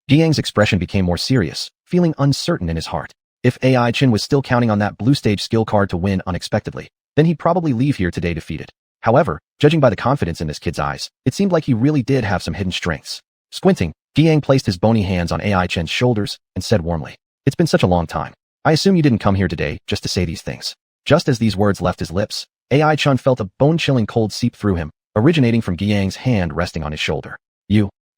Guiyang's expression became more serious, feeling uncertain in his heart. If AI Chen was still counting on that blue stage skill card to win unexpectedly, then he'd probably leave here today defeated. However, judging by the confidence in this kid's eyes, it seemed like he really did have some hidden strengths. Squinting, Guiyang placed his bony hands on AI Chen's shoulders and said warmly, it's been such a long time. I assume you didn't come here today just to say these things. Just as these words left his lips, AI Chen felt a bone-chilling cold seep through him, originating from Guiyang's hand resting on his shoulder.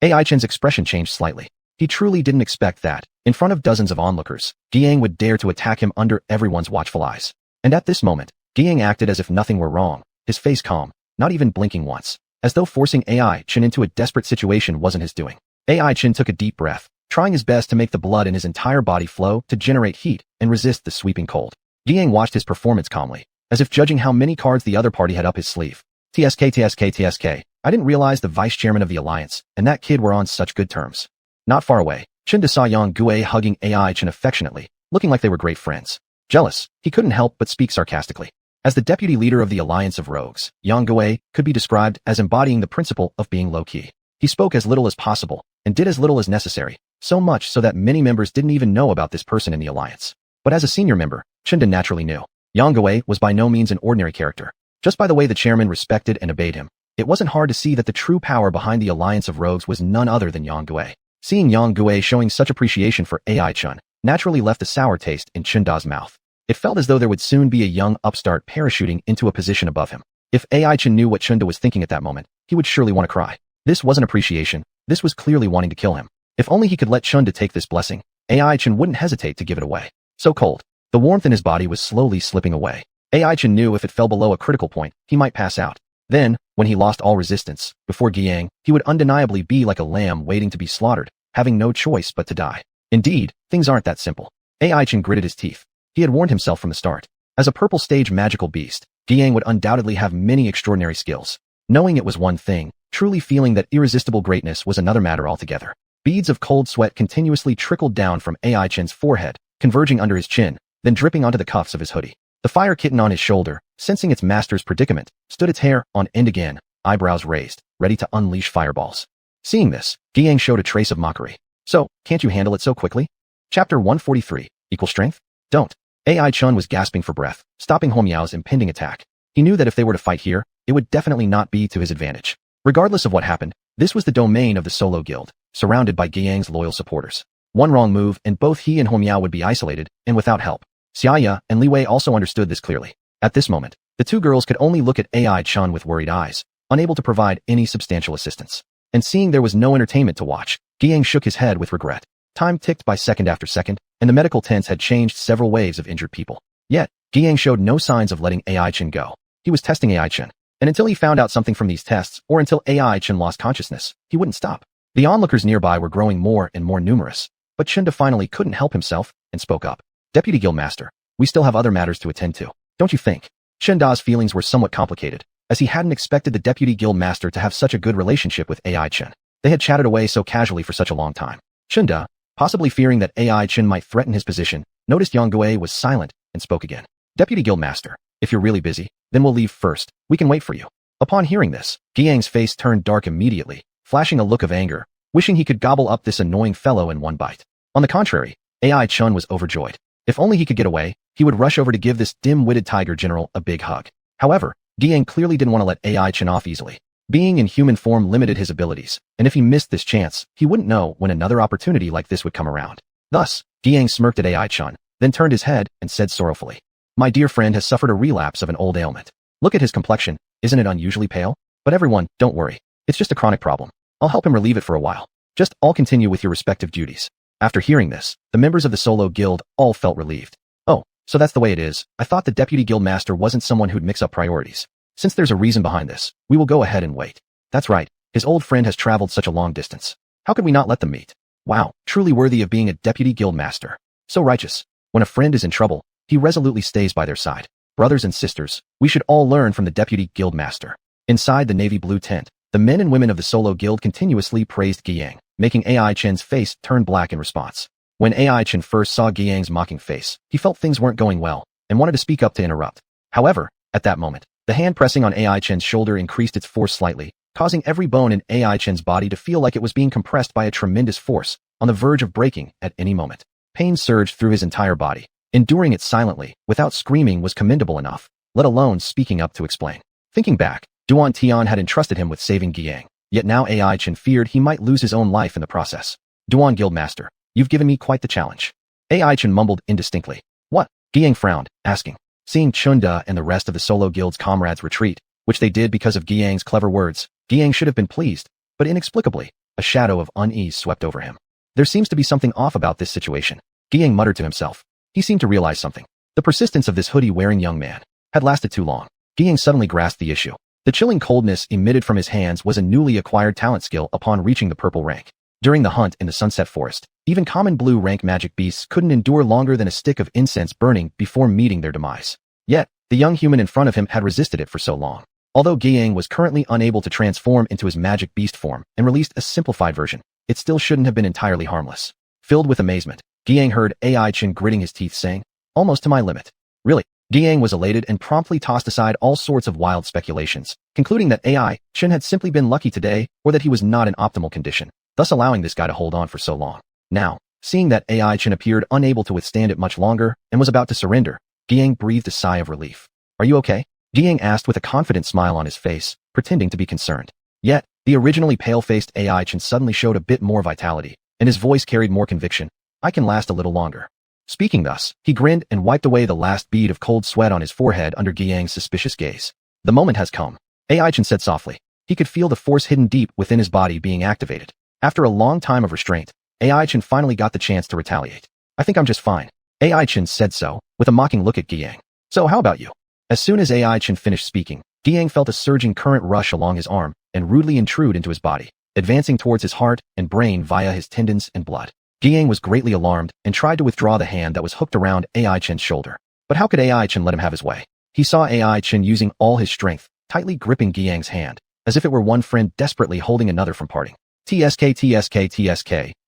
AI Chen's expression changed slightly. He truly didn't expect that, in front of dozens of onlookers, Guiyang would dare to attack him under everyone's watchful eyes. And at this moment, Guiyang acted as if nothing were wrong, his face calm, not even blinking once, as though forcing AI Chen into a desperate situation wasn't his doing. AI Chen took a deep breath, trying his best to make the blood in his entire body flow to generate heat and resist the sweeping cold. Guiyang watched his performance calmly, as if judging how many cards the other party had up his sleeve. TSK. I didn't realize the vice chairman of the alliance and that kid were on such good terms. Not far away, Chen saw Yang Gui hugging AI Chen affectionately, looking like they were great friends. Jealous, he couldn't help but speak sarcastically. As the deputy leader of the Alliance of Rogues, Yang Gui could be described as embodying the principle of being low-key. He spoke as little as possible and did as little as necessary, so much so that many members didn't even know about this person in the alliance. But as a senior member, Chen naturally knew. Yang Gui was by no means an ordinary character. Just by the way the chairman respected and obeyed him, it wasn't hard to see that the true power behind the Alliance of Rogues was none other than Yang Gui. Seeing Yang Gui showing such appreciation for AI Chen naturally left a sour taste in Chen Da's mouth. It felt as though there would soon be a young upstart parachuting into a position above him. If AI Chen knew what Chen Da was thinking at that moment, he would surely want to cry. This wasn't appreciation, this was clearly wanting to kill him. If only he could let Chen Da take this blessing, AI Chen wouldn't hesitate to give it away. So cold. The warmth in his body was slowly slipping away. AI Chen knew if it fell below a critical point, he might pass out. Then, when he lost all resistance, before Guiyang, he would undeniably be like a lamb waiting to be slaughtered, having no choice but to die. Indeed, things aren't that simple. AI Chen gritted his teeth. He had warned himself from the start. As a purple stage magical beast, Guiyang would undoubtedly have many extraordinary skills. Knowing it was one thing, truly feeling that irresistible greatness was another matter altogether. Beads of cold sweat continuously trickled down from AI Chen's forehead, converging under his chin, then dripping onto the cuffs of his hoodie. The fire kitten on his shoulder, sensing its master's predicament, stood its hair on end again, eyebrows raised, ready to unleash fireballs. Seeing this, Guiyang showed a trace of mockery. So, can't you handle it so quickly? Chapter 143, Equal Strength? Don't. AI Chun was gasping for breath, stopping Hongmiao's impending attack. He knew that if they were to fight here, it would definitely not be to his advantage. Regardless of what happened, this was the domain of the Solo Guild, surrounded by Guiyang's loyal supporters. One wrong move and both he and Hongmiao would be isolated, and without help. Xianxia and Li Wei also understood this clearly. At this moment, the two girls could only look at AI Chun with worried eyes, unable to provide any substantial assistance. And seeing there was no entertainment to watch, Guiyang shook his head with regret. Time ticked by second after second, and the medical tents had changed several waves of injured people. Yet, Guiyang showed no signs of letting AI Chen go. He was testing AI Chen. And until he found out something from these tests, or until AI Chen lost consciousness, he wouldn't stop. The onlookers nearby were growing more and more numerous, but Chunda finally couldn't help himself and spoke up. Deputy Guildmaster, we still have other matters to attend to, don't you think? Chunda's feelings were somewhat complicated, as he hadn't expected the Deputy Guildmaster to have such a good relationship with AI Chen. They had chatted away so casually for such a long time. Chunda, possibly fearing that AI Chen might threaten his position, noticed Yang Gui was silent and spoke again. Deputy Guildmaster, if you're really busy, then we'll leave first. We can wait for you. Upon hearing this, Guiyang's face turned dark immediately, flashing a look of anger, wishing he could gobble up this annoying fellow in one bite. On the contrary, AI Chen was overjoyed. If only he could get away, he would rush over to give this dim-witted tiger general a big hug. However, Guiyang clearly didn't want to let AI Chen off easily. Being in human form limited his abilities, and if he missed this chance, he wouldn't know when another opportunity like this would come around. Thus, Guiyang smirked at AI Chen, then turned his head and said sorrowfully, "My dear friend has suffered a relapse of an old ailment. Look at his complexion, isn't it unusually pale? But everyone, don't worry. It's just a chronic problem. I'll help him relieve it for a while. Just all continue with your respective duties." After hearing this, the members of the Solo Guild all felt relieved. Oh, so that's the way it is. I thought the Deputy Guildmaster wasn't someone who'd mix up priorities. Since there's a reason behind this, we will go ahead and wait. That's right, his old friend has traveled such a long distance. How could we not let them meet? Wow, truly worthy of being a Deputy Guildmaster. So righteous. When a friend is in trouble, he resolutely stays by their side. Brothers and sisters, we should all learn from the Deputy Guildmaster. Inside the navy blue tent, the men and women of the Solo Guild continuously praised Guiyang, making AI Chen's face turn black in response. When AI Chen first saw Guiyang's mocking face, he felt things weren't going well, and wanted to speak up to interrupt. However, at that moment, the hand pressing on AI Chen's shoulder increased its force slightly, causing every bone in AI Chen's body to feel like it was being compressed by a tremendous force, on the verge of breaking at any moment. Pain surged through his entire body. Enduring it silently, without screaming, was commendable enough, let alone speaking up to explain. Thinking back, Duan Tian had entrusted him with saving Guiyang, yet now AI Chen feared he might lose his own life in the process. Duan Guildmaster, you've given me quite the challenge. AI Chen mumbled indistinctly. What? Guiyang frowned, asking. Seeing Chunda and the rest of the Solo Guild's comrades retreat, which they did because of Guiyang's clever words, Guiyang should have been pleased, but inexplicably, a shadow of unease swept over him. There seems to be something off about this situation, Guiyang muttered to himself. He seemed to realize something. The persistence of this hoodie-wearing young man had lasted too long. Guiyang suddenly grasped the issue. The chilling coldness emitted from his hands was a newly acquired talent skill upon reaching the purple rank. During the hunt in the Sunset Forest, even common blue rank magic beasts couldn't endure longer than a stick of incense burning before meeting their demise. Yet, the young human in front of him had resisted it for so long. Although Guiyang was currently unable to transform into his magic beast form and released a simplified version, it still shouldn't have been entirely harmless. Filled with amazement, Guiyang heard AI Chen gritting his teeth saying, "Almost to my limit." Really? Guiyang was elated and promptly tossed aside all sorts of wild speculations, concluding that AI Chen had simply been lucky today or that he was not in optimal condition, thus allowing this guy to hold on for so long. Now, seeing that AI Chen appeared unable to withstand it much longer and was about to surrender, Guiyang breathed a sigh of relief. "Are you okay?" Guiyang asked with a confident smile on his face, pretending to be concerned. Yet, the originally pale-faced AI Chen suddenly showed a bit more vitality, and his voice carried more conviction. "I can last a little longer." Speaking thus, he grinned and wiped away the last bead of cold sweat on his forehead under Guiyang's suspicious gaze. "The moment has come," AI Chen said softly. He could feel the force hidden deep within his body being activated. After a long time of restraint, AI Chen finally got the chance to retaliate. "I think I'm just fine." AI Chen said so, with a mocking look at Guiyang. "So how about you?" As soon as AI Chen finished speaking, Guiyang felt a surging current rush along his arm and rudely intrude into his body, advancing towards his heart and brain via his tendons and blood. Guiyang was greatly alarmed and tried to withdraw the hand that was hooked around AI Chen's shoulder. But how could AI Chen let him have his way? He saw AI Chen using all his strength, tightly gripping Guiyang's hand, as if it were one friend desperately holding another from parting. TSK,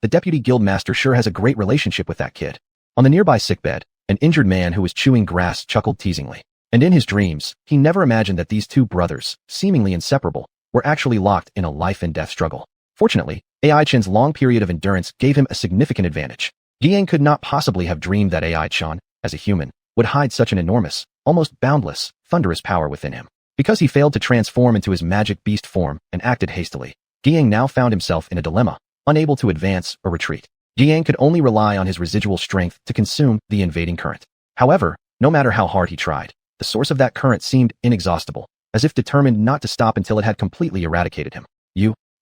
the Deputy Guildmaster sure has a great relationship with that kid. On the nearby sickbed, an injured man who was chewing grass chuckled teasingly. And in his dreams, he never imagined that these two brothers, seemingly inseparable, were actually locked in a life-and-death struggle. Fortunately, AI Chen's long period of endurance gave him a significant advantage. Guiyang could not possibly have dreamed that AI Chen, as a human, would hide such an enormous, almost boundless, thunderous power within him. Because he failed to transform into his magic beast form and acted hastily, Guiyang now found himself in a dilemma, unable to advance or retreat. Guiyang could only rely on his residual strength to consume the invading current. However, no matter how hard he tried, the source of that current seemed inexhaustible, as if determined not to stop until it had completely eradicated him.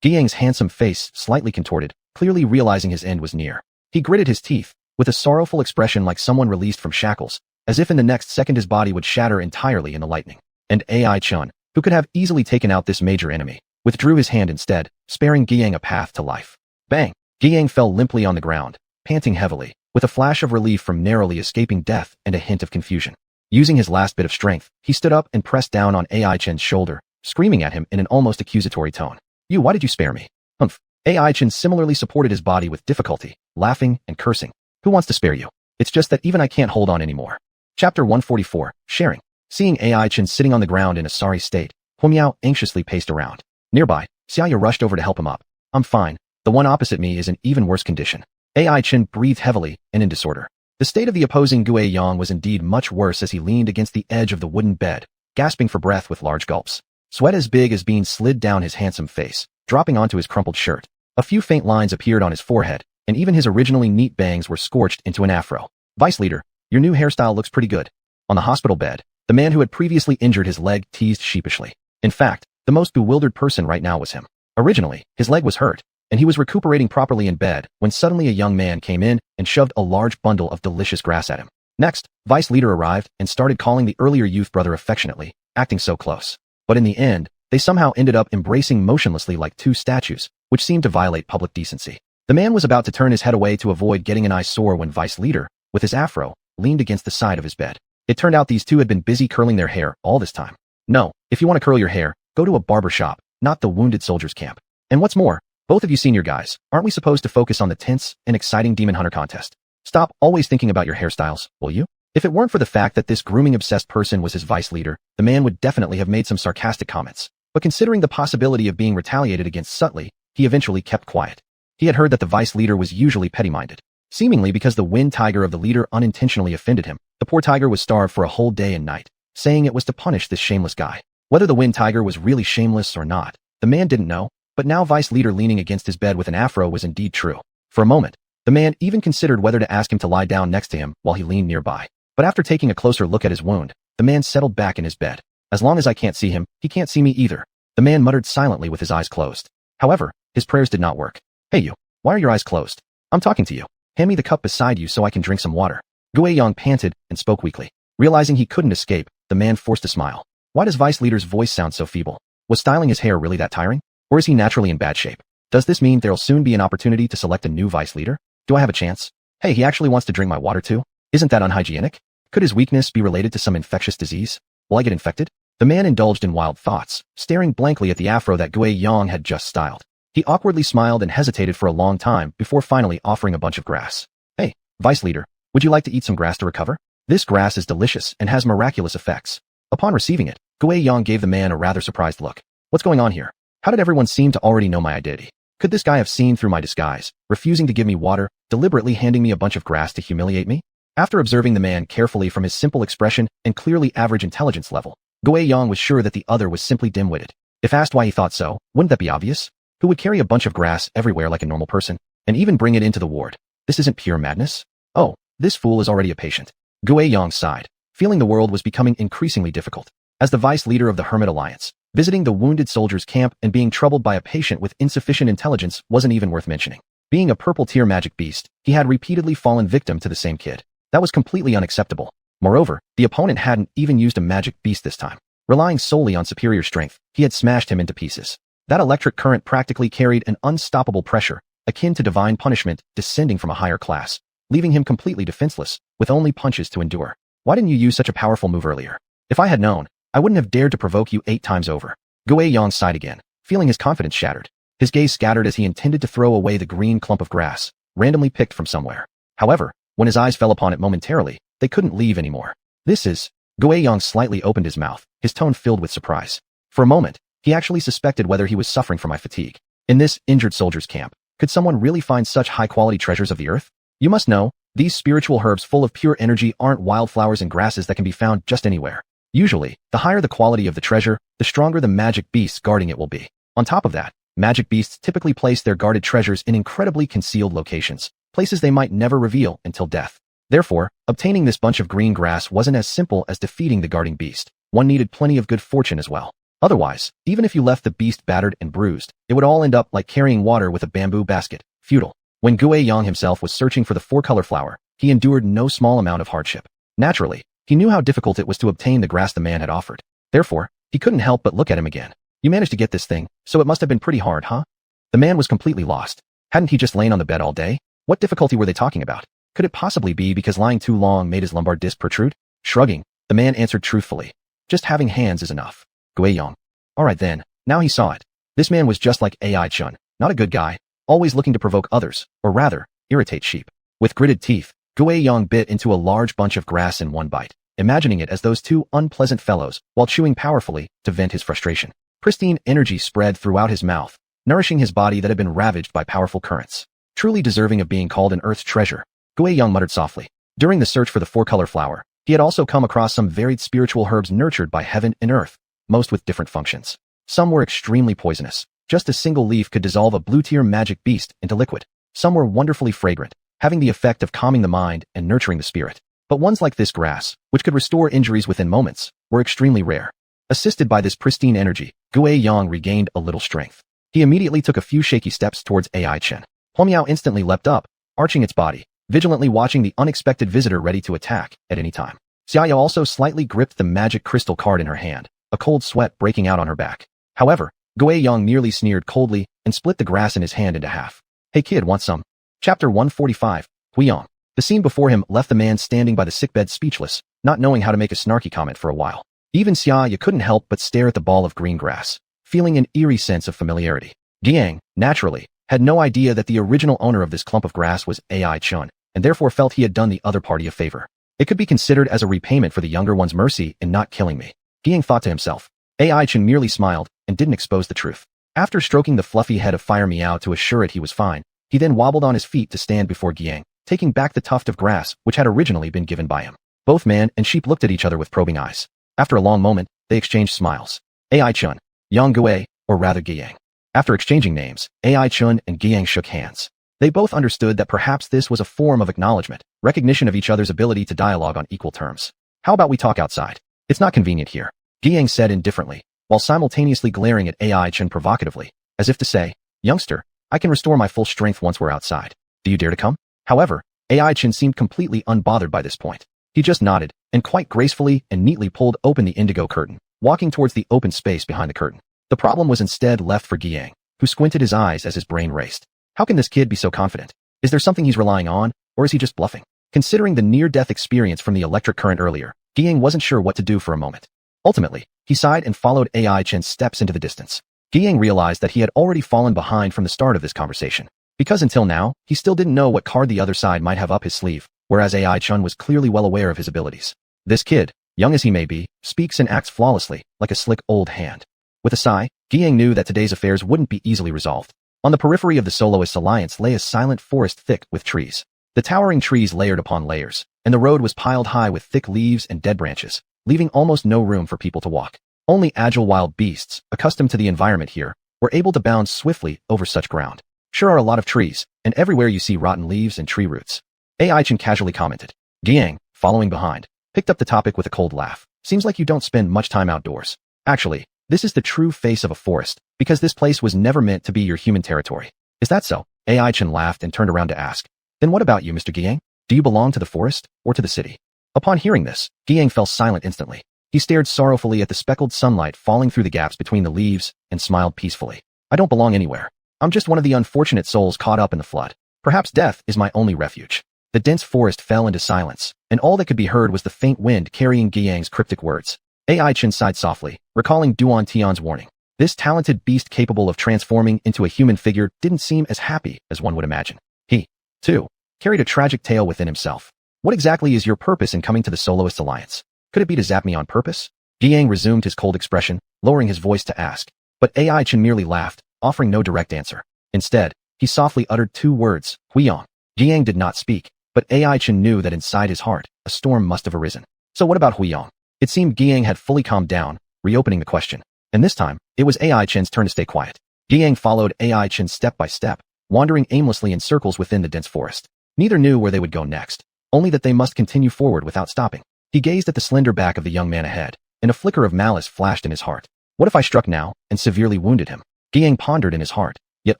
Guiyang's handsome face slightly contorted, clearly realizing his end was near. He gritted his teeth, with a sorrowful expression like someone released from shackles, as if in the next second his body would shatter entirely in the lightning. And AI Chen, who could have easily taken out this major enemy, withdrew his hand instead, sparing Guiyang a path to life. Bang! Guiyang fell limply on the ground, panting heavily, with a flash of relief from narrowly escaping death and a hint of confusion. Using his last bit of strength, he stood up and pressed down on AI Chen's shoulder, screaming at him in an almost accusatory tone. Why did you spare me? Humph. AI Chen similarly supported his body with difficulty, laughing and cursing. Who wants to spare you? It's just that even I can't hold on anymore. Chapter 144, Sharing. Seeing AI Chen sitting on the ground in a sorry state, Humiao anxiously paced around. Nearby, Xiaoya rushed over to help him up. I'm fine. The one opposite me is in even worse condition. AI Chen breathed heavily and in disorder. The state of the opposing Guiyang was indeed much worse as he leaned against the edge of the wooden bed, gasping for breath with large gulps. Sweat as big as beans slid down his handsome face, dropping onto his crumpled shirt. A few faint lines appeared on his forehead, and even his originally neat bangs were scorched into an afro. Vice Leader, your new hairstyle looks pretty good. On the hospital bed, the man who had previously injured his leg teased sheepishly. In fact, the most bewildered person right now was him. Originally, his leg was hurt, and he was recuperating properly in bed when suddenly a young man came in and shoved a large bundle of delicious grass at him. Next, Vice Leader arrived and started calling the earlier youth brother affectionately, acting so close. But in the end, they somehow ended up embracing motionlessly like two statues, which seemed to violate public decency. The man was about to turn his head away to avoid getting an eye sore when Vice Leader, with his afro, leaned against the side of his bed. It turned out these two had been busy curling their hair all this time. No, if you want to curl your hair, go to a barber shop, not the wounded soldiers camp. And what's more, both of you senior guys, aren't we supposed to focus on the tense and exciting Demon Hunter contest? Stop always thinking about your hairstyles, will you? If it weren't for the fact that this grooming-obsessed person was his Vice Leader, the man would definitely have made some sarcastic comments. But considering the possibility of being retaliated against subtly, he eventually kept quiet. He had heard that the Vice Leader was usually petty-minded. Seemingly because the wind tiger of the leader unintentionally offended him, the poor tiger was starved for a whole day and night, saying it was to punish this shameless guy. Whether the wind tiger was really shameless or not, the man didn't know, but now Vice Leader leaning against his bed with an afro was indeed true. For a moment, the man even considered whether to ask him to lie down next to him while he leaned nearby. But after taking a closer look at his wound, the man settled back in his bed. As long as I can't see him, he can't see me either, the man muttered silently with his eyes closed. However, his prayers did not work. Hey you, why are your eyes closed? I'm talking to you. Hand me the cup beside you so I can drink some water. Guiyang panted and spoke weakly. Realizing he couldn't escape, the man forced a smile. Why does Vice Leader's voice sound so feeble? Was styling his hair really that tiring? Or is he naturally in bad shape? Does this mean there'll soon be an opportunity to select a new Vice Leader? Do I have a chance? Hey, he actually wants to drink my water too? Isn't that unhygienic? Could his weakness be related to some infectious disease? Will I get infected? The man indulged in wild thoughts, staring blankly at the afro that Guiyang had just styled. He awkwardly smiled and hesitated for a long time before finally offering a bunch of grass. Hey, Vice Leader, would you like to eat some grass to recover? This grass is delicious and has miraculous effects. Upon receiving it, Guiyang gave the man a rather surprised look. What's going on here? How did everyone seem to already know my identity? Could this guy have seen through my disguise, refusing to give me water, deliberately handing me a bunch of grass to humiliate me? After observing the man carefully from his simple expression and clearly average intelligence level, Guiyang was sure that the other was simply dim-witted. If asked why he thought so, wouldn't that be obvious? Who would carry a bunch of grass everywhere like a normal person, and even bring it into the ward? This isn't pure madness? Oh, this fool is already a patient. Guiyang sighed, feeling the world was becoming increasingly difficult. As the Vice Leader of the Hermit Alliance, visiting the wounded soldiers' camp and being troubled by a patient with insufficient intelligence wasn't even worth mentioning. Being a purple-tier magic beast, he had repeatedly fallen victim to the same kid. That was completely unacceptable. Moreover, the opponent hadn't even used a magic beast this time. Relying solely on superior strength, he had smashed him into pieces. That electric current practically carried an unstoppable pressure, akin to divine punishment descending from a higher class, leaving him completely defenseless, with only punches to endure. Why didn't you use such a powerful move earlier? If I had known, I wouldn't have dared to provoke you 8 times over. Guiyang sighed again, feeling his confidence shattered. His gaze scattered as he intended to throw away the green clump of grass, randomly picked from somewhere. However, when his eyes fell upon it momentarily, they couldn't leave anymore. This is... Guiyang slightly opened his mouth, his tone filled with surprise. For a moment, he actually suspected whether he was suffering from fatigue. In this injured soldier's camp, could someone really find such high-quality treasures of the earth? You must know, these spiritual herbs full of pure energy aren't wildflowers and grasses that can be found just anywhere. Usually, the higher the quality of the treasure, the stronger the magic beasts guarding it will be. On top of that, magic beasts typically place their guarded treasures in incredibly concealed locations, places they might never reveal until death. Therefore, obtaining this bunch of green grass wasn't as simple as defeating the guarding beast. One needed plenty of good fortune as well. Otherwise, even if you left the beast battered and bruised, it would all end up like carrying water with a bamboo basket, futile. When Guiyang himself was searching for the 4-color flower, he endured no small amount of hardship. Naturally, he knew how difficult it was to obtain the grass the man had offered. Therefore, He couldn't help but look at him again. You managed to get this thing, so it must have been pretty hard, huh? The man was completely lost. Hadn't he just lain on the bed all day? What difficulty were they talking about? Could it possibly be because lying too long made his lumbar disc protrude? Shrugging, the man answered truthfully. Just having hands is enough. Guiyang. Alright then, now he saw it. This man was just like AI Chun, not a good guy, always looking to provoke others, or rather, irritate sheep. With gritted teeth, Guiyang bit into a large bunch of grass in one bite, imagining it as those two unpleasant fellows, while chewing powerfully to vent his frustration. Pristine energy spread throughout his mouth, nourishing his body that had been ravaged by powerful currents. Truly deserving of being called an earth's treasure, Guiyang muttered softly. During the search for the four-color flower, he had also come across some varied spiritual herbs nurtured by heaven and earth, most with different functions. Some were extremely poisonous. Just a single leaf could dissolve a blue-tier magic beast into liquid. Some were wonderfully fragrant, having the effect of calming the mind and nurturing the spirit. But ones like this grass, which could restore injuries within moments, were extremely rare. Assisted by this pristine energy, Guiyang regained a little strength. He immediately took a few shaky steps towards AI Chen. Huamiao instantly leapt up, arching its body, vigilantly watching the unexpected visitor ready to attack at any time. Xiaoyao also slightly gripped the magic crystal card in her hand, a cold sweat breaking out on her back. However, Guiyang merely sneered coldly and split the grass in his hand into half. Hey kid, want some? Chapter 145, Huiyang. The scene before him left the man standing by the sickbed speechless, not knowing how to make a snarky comment for a while. Even Xiaoya couldn't help but stare at the ball of green grass, feeling an eerie sense of familiarity. Guiyang, naturally, had no idea that the original owner of this clump of grass was AI Chun, and therefore felt he had done the other party a favor. It could be considered as a repayment for the younger one's mercy in not killing me. Guiyang thought to himself. AI Chun merely smiled and didn't expose the truth. After stroking the fluffy head of Fire Meow to assure it he was fine, he then wobbled on his feet to stand before Guiyang, taking back the tuft of grass which had originally been given by him. Both man and sheep looked at each other with probing eyes. After a long moment, they exchanged smiles. AI Chun, Yang Gui, or rather Guiyang. After exchanging names, AI Chun and Guiyang shook hands. They both understood that perhaps this was a form of acknowledgement, recognition of each other's ability to dialogue on equal terms. How about we talk outside? It's not convenient here, Guiyang said indifferently, while simultaneously glaring at AI Chun provocatively, as if to say, youngster, I can restore my full strength once we're outside. Do you dare to come? However, AI Chun seemed completely unbothered by this point. He just nodded, and quite gracefully and neatly pulled open the indigo curtain, walking towards the open space behind the curtain. The problem was instead left for Guiyang, who squinted his eyes as his brain raced. How can this kid be so confident? Is there something he's relying on, or is he just bluffing? Considering the near-death experience from the electric current earlier, Guiyang wasn't sure what to do for a moment. Ultimately, he sighed and followed AI Chen's steps into the distance. Guiyang realized that he had already fallen behind from the start of this conversation, because until now, he still didn't know what card the other side might have up his sleeve, whereas AI Chun was clearly well aware of his abilities. This kid, young as he may be, speaks and acts flawlessly, like a slick old hand. With a sigh, Guiyang knew that today's affairs wouldn't be easily resolved. On the periphery of the Soloist Alliance lay a silent forest thick with trees. The towering trees layered upon layers, and the road was piled high with thick leaves and dead branches, leaving almost no room for people to walk. Only agile wild beasts, accustomed to the environment here, were able to bound swiftly over such ground. Sure are a lot of trees, and everywhere you see rotten leaves and tree roots. AI Chen casually commented. Guiyang, following behind, picked up the topic with a cold laugh. Seems like you don't spend much time outdoors. Actually, this is the true face of a forest, because this place was never meant to be your human territory. Is that so? AI Chen laughed and turned around to ask. Then what about you, Mr. Guiyang? Do you belong to the forest, or to the city? Upon hearing this, Guiyang fell silent instantly. He stared sorrowfully at the speckled sunlight falling through the gaps between the leaves, and smiled peacefully. I don't belong anywhere. I'm just one of the unfortunate souls caught up in the flood. Perhaps death is my only refuge. The dense forest fell into silence, and all that could be heard was the faint wind carrying Guiyang's cryptic words. AI Chen sighed softly, recalling Duan Tian's warning. This talented beast capable of transforming into a human figure didn't seem as happy as one would imagine. He, too, carried a tragic tale within himself. What exactly is your purpose in coming to the Soloist Alliance? Could it be to zap me on purpose? Guiyang resumed his cold expression, lowering his voice to ask. But AI Chen merely laughed, offering no direct answer. Instead, he softly uttered two words, Huiyang. Guiyang did not speak, but AI Chen knew that inside his heart, a storm must have arisen. So what about Huiyang? It seemed Guiyang had fully calmed down, reopening the question. And this time, it was AI Chen's turn to stay quiet. Guiyang followed AI Chen step by step, wandering aimlessly in circles within the dense forest. Neither knew where they would go next, only that they must continue forward without stopping. He gazed at the slender back of the young man ahead, and a flicker of malice flashed in his heart. What if I struck now, and severely wounded him? Guiyang pondered in his heart, yet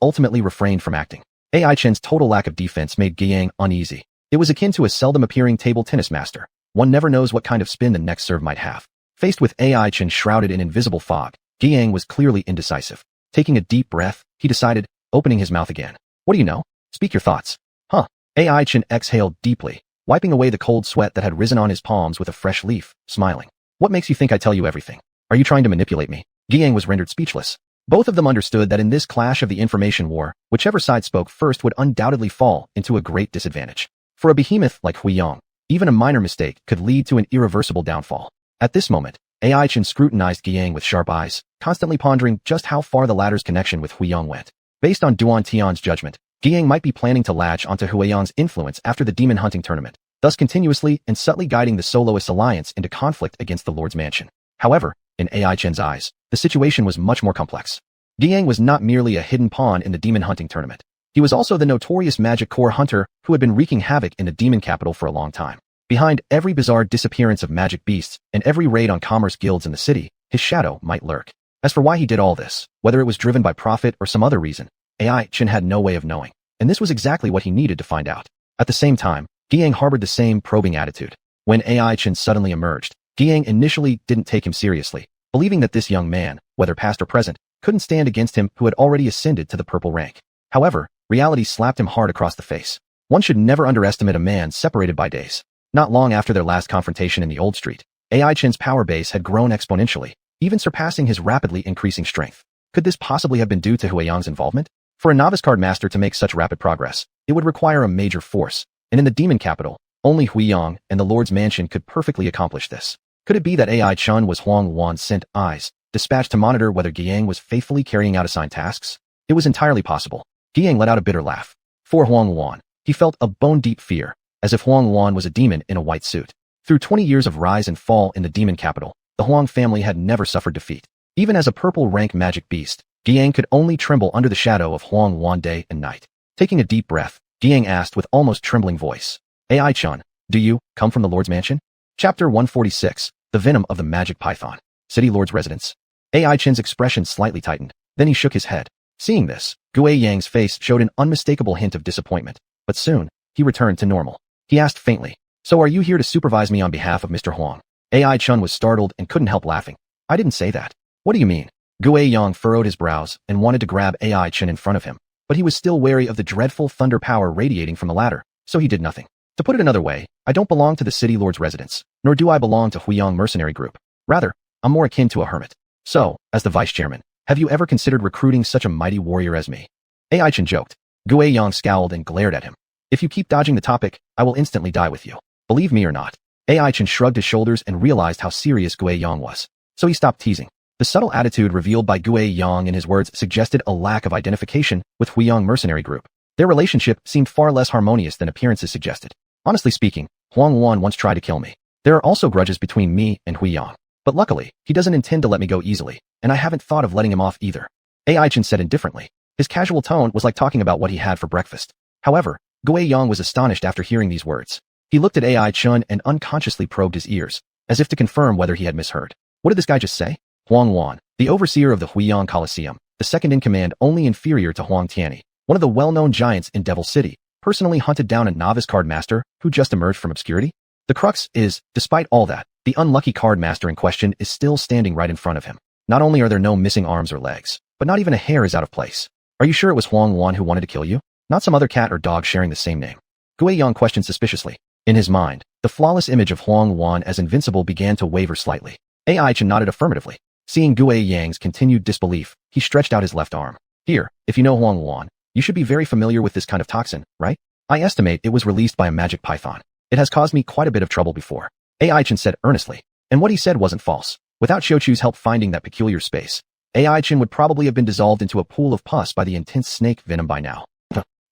ultimately refrained from acting. AI Chen's total lack of defense made Guiyang uneasy. It was akin to a seldom appearing table tennis master. One never knows what kind of spin the next serve might have. Faced with AI Chen shrouded in invisible fog, Giang was clearly indecisive. Taking a deep breath, he decided, opening his mouth again. What do you know? Speak your thoughts. Huh. AI Chen exhaled deeply, wiping away the cold sweat that had risen on his palms with a fresh leaf, smiling. What makes you think I tell you everything? Are you trying to manipulate me? Giang was rendered speechless. Both of them understood that in this clash of the information war, whichever side spoke first would undoubtedly fall into a great disadvantage. For a behemoth like Huiyang, even a minor mistake could lead to an irreversible downfall. At this moment, AI Chen scrutinized Giang with sharp eyes, constantly pondering just how far the latter's connection with Huiyang went. Based on Duan Tian's judgment, Giang might be planning to latch onto Huiyang's influence after the demon hunting tournament, thus continuously and subtly guiding the Soloist Alliance into conflict against the Lord's Mansion. However, in AI Chen's eyes, the situation was much more complex. Giang was not merely a hidden pawn in the demon hunting tournament. He was also the notorious magic core hunter who had been wreaking havoc in the demon capital for a long time. Behind every bizarre disappearance of magic beasts and every raid on commerce guilds in the city, his shadow might lurk. As for why he did all this, whether it was driven by profit or some other reason, AI Chen had no way of knowing, and this was exactly what he needed to find out. At the same time, Giang harbored the same probing attitude. When AI Chen suddenly emerged, Giang initially didn't take him seriously, believing that this young man, whether past or present, couldn't stand against him who had already ascended to the purple rank. However, reality slapped him hard across the face. One should never underestimate a man separated by days. Not long after their last confrontation in the Old Street, AI Chen's power base had grown exponentially, even surpassing his rapidly increasing strength. Could this possibly have been due to Huiyang's involvement? For a novice card master to make such rapid progress, it would require a major force, and in the demon capital, only Huiyang and the Lord's Mansion could perfectly accomplish this. Could it be that AI Chen was xuanhuan sent eyes, dispatched to monitor whether Giang was faithfully carrying out assigned tasks? It was entirely possible. Giang let out a bitter laugh. For xuanhuan, he felt a bone-deep fear, as if xuanhuan was a demon in a white suit. Through 20 years of rise and fall in the demon capital, the Huang family had never suffered defeat. Even as a purple rank magic beast, Giang could only tremble under the shadow of xuanhuan day and night. Taking a deep breath, Giang asked with almost trembling voice, AI Chen, do you come from the Lord's Mansion? Chapter 146, The Venom of the Magic Python. City Lord's Residence. AI Chen's expression slightly tightened, then he shook his head. Seeing this, Gui Yang's face showed an unmistakable hint of disappointment, but soon, he returned to normal. He asked faintly, so are you here to supervise me on behalf of Mr. Huang? AI Chen was startled and couldn't help laughing. I didn't say that. What do you mean? Gui Yang furrowed his brows and wanted to grab AI Chen in front of him, but he was still wary of the dreadful thunder power radiating from the latter, so he did nothing. To put it another way, I don't belong to the City Lord's residence, nor do I belong to Huiyang mercenary group. Rather, I'm more akin to a hermit. So, as the vice chairman, have you ever considered recruiting such a mighty warrior as me? AI Chen joked. Gui Yang scowled and glared at him. If you keep dodging the topic, I will instantly die with you. Believe me or not. AI Chen shrugged his shoulders and realized how serious Gui Yang was. So he stopped teasing. The subtle attitude revealed by Gui Yang in his words suggested a lack of identification with Huiyang mercenary group. Their relationship seemed far less harmonious than appearances suggested. Honestly speaking, xuanhuan once tried to kill me. There are also grudges between me and Huiyang. But luckily, he doesn't intend to let me go easily, and I haven't thought of letting him off either. AI Chen said indifferently. His casual tone was like talking about what he had for breakfast. However, Gui Yang was astonished after hearing these words. He looked at AI Chen and unconsciously probed his ears, as if to confirm whether he had misheard. What did this guy just say? Xuanhuan, the overseer of the Huiyang Coliseum, the second in command only inferior to Huang Tianyi, one of the well-known giants in Devil City, personally hunted down a novice card master who just emerged from obscurity? The crux is, despite all that, the unlucky card master in question is still standing right in front of him. Not only are there no missing arms or legs, but not even a hair is out of place. Are you sure it was xuanhuan who wanted to kill you? Not some other cat or dog sharing the same name? Gui Yang questioned suspiciously. In his mind, the flawless image of xuanhuan as invincible began to waver slightly. AI Chen nodded affirmatively. Seeing Gui Yang's continued disbelief, he stretched out his left arm. Here, if you know xuanhuan, you should be very familiar with this kind of toxin, right? I estimate it was released by a magic python. It has caused me quite a bit of trouble before. AI Chen said earnestly. And what he said wasn't false. Without Xiuchu's help finding that peculiar space, AI Chen would probably have been dissolved into a pool of pus by the intense snake venom by now.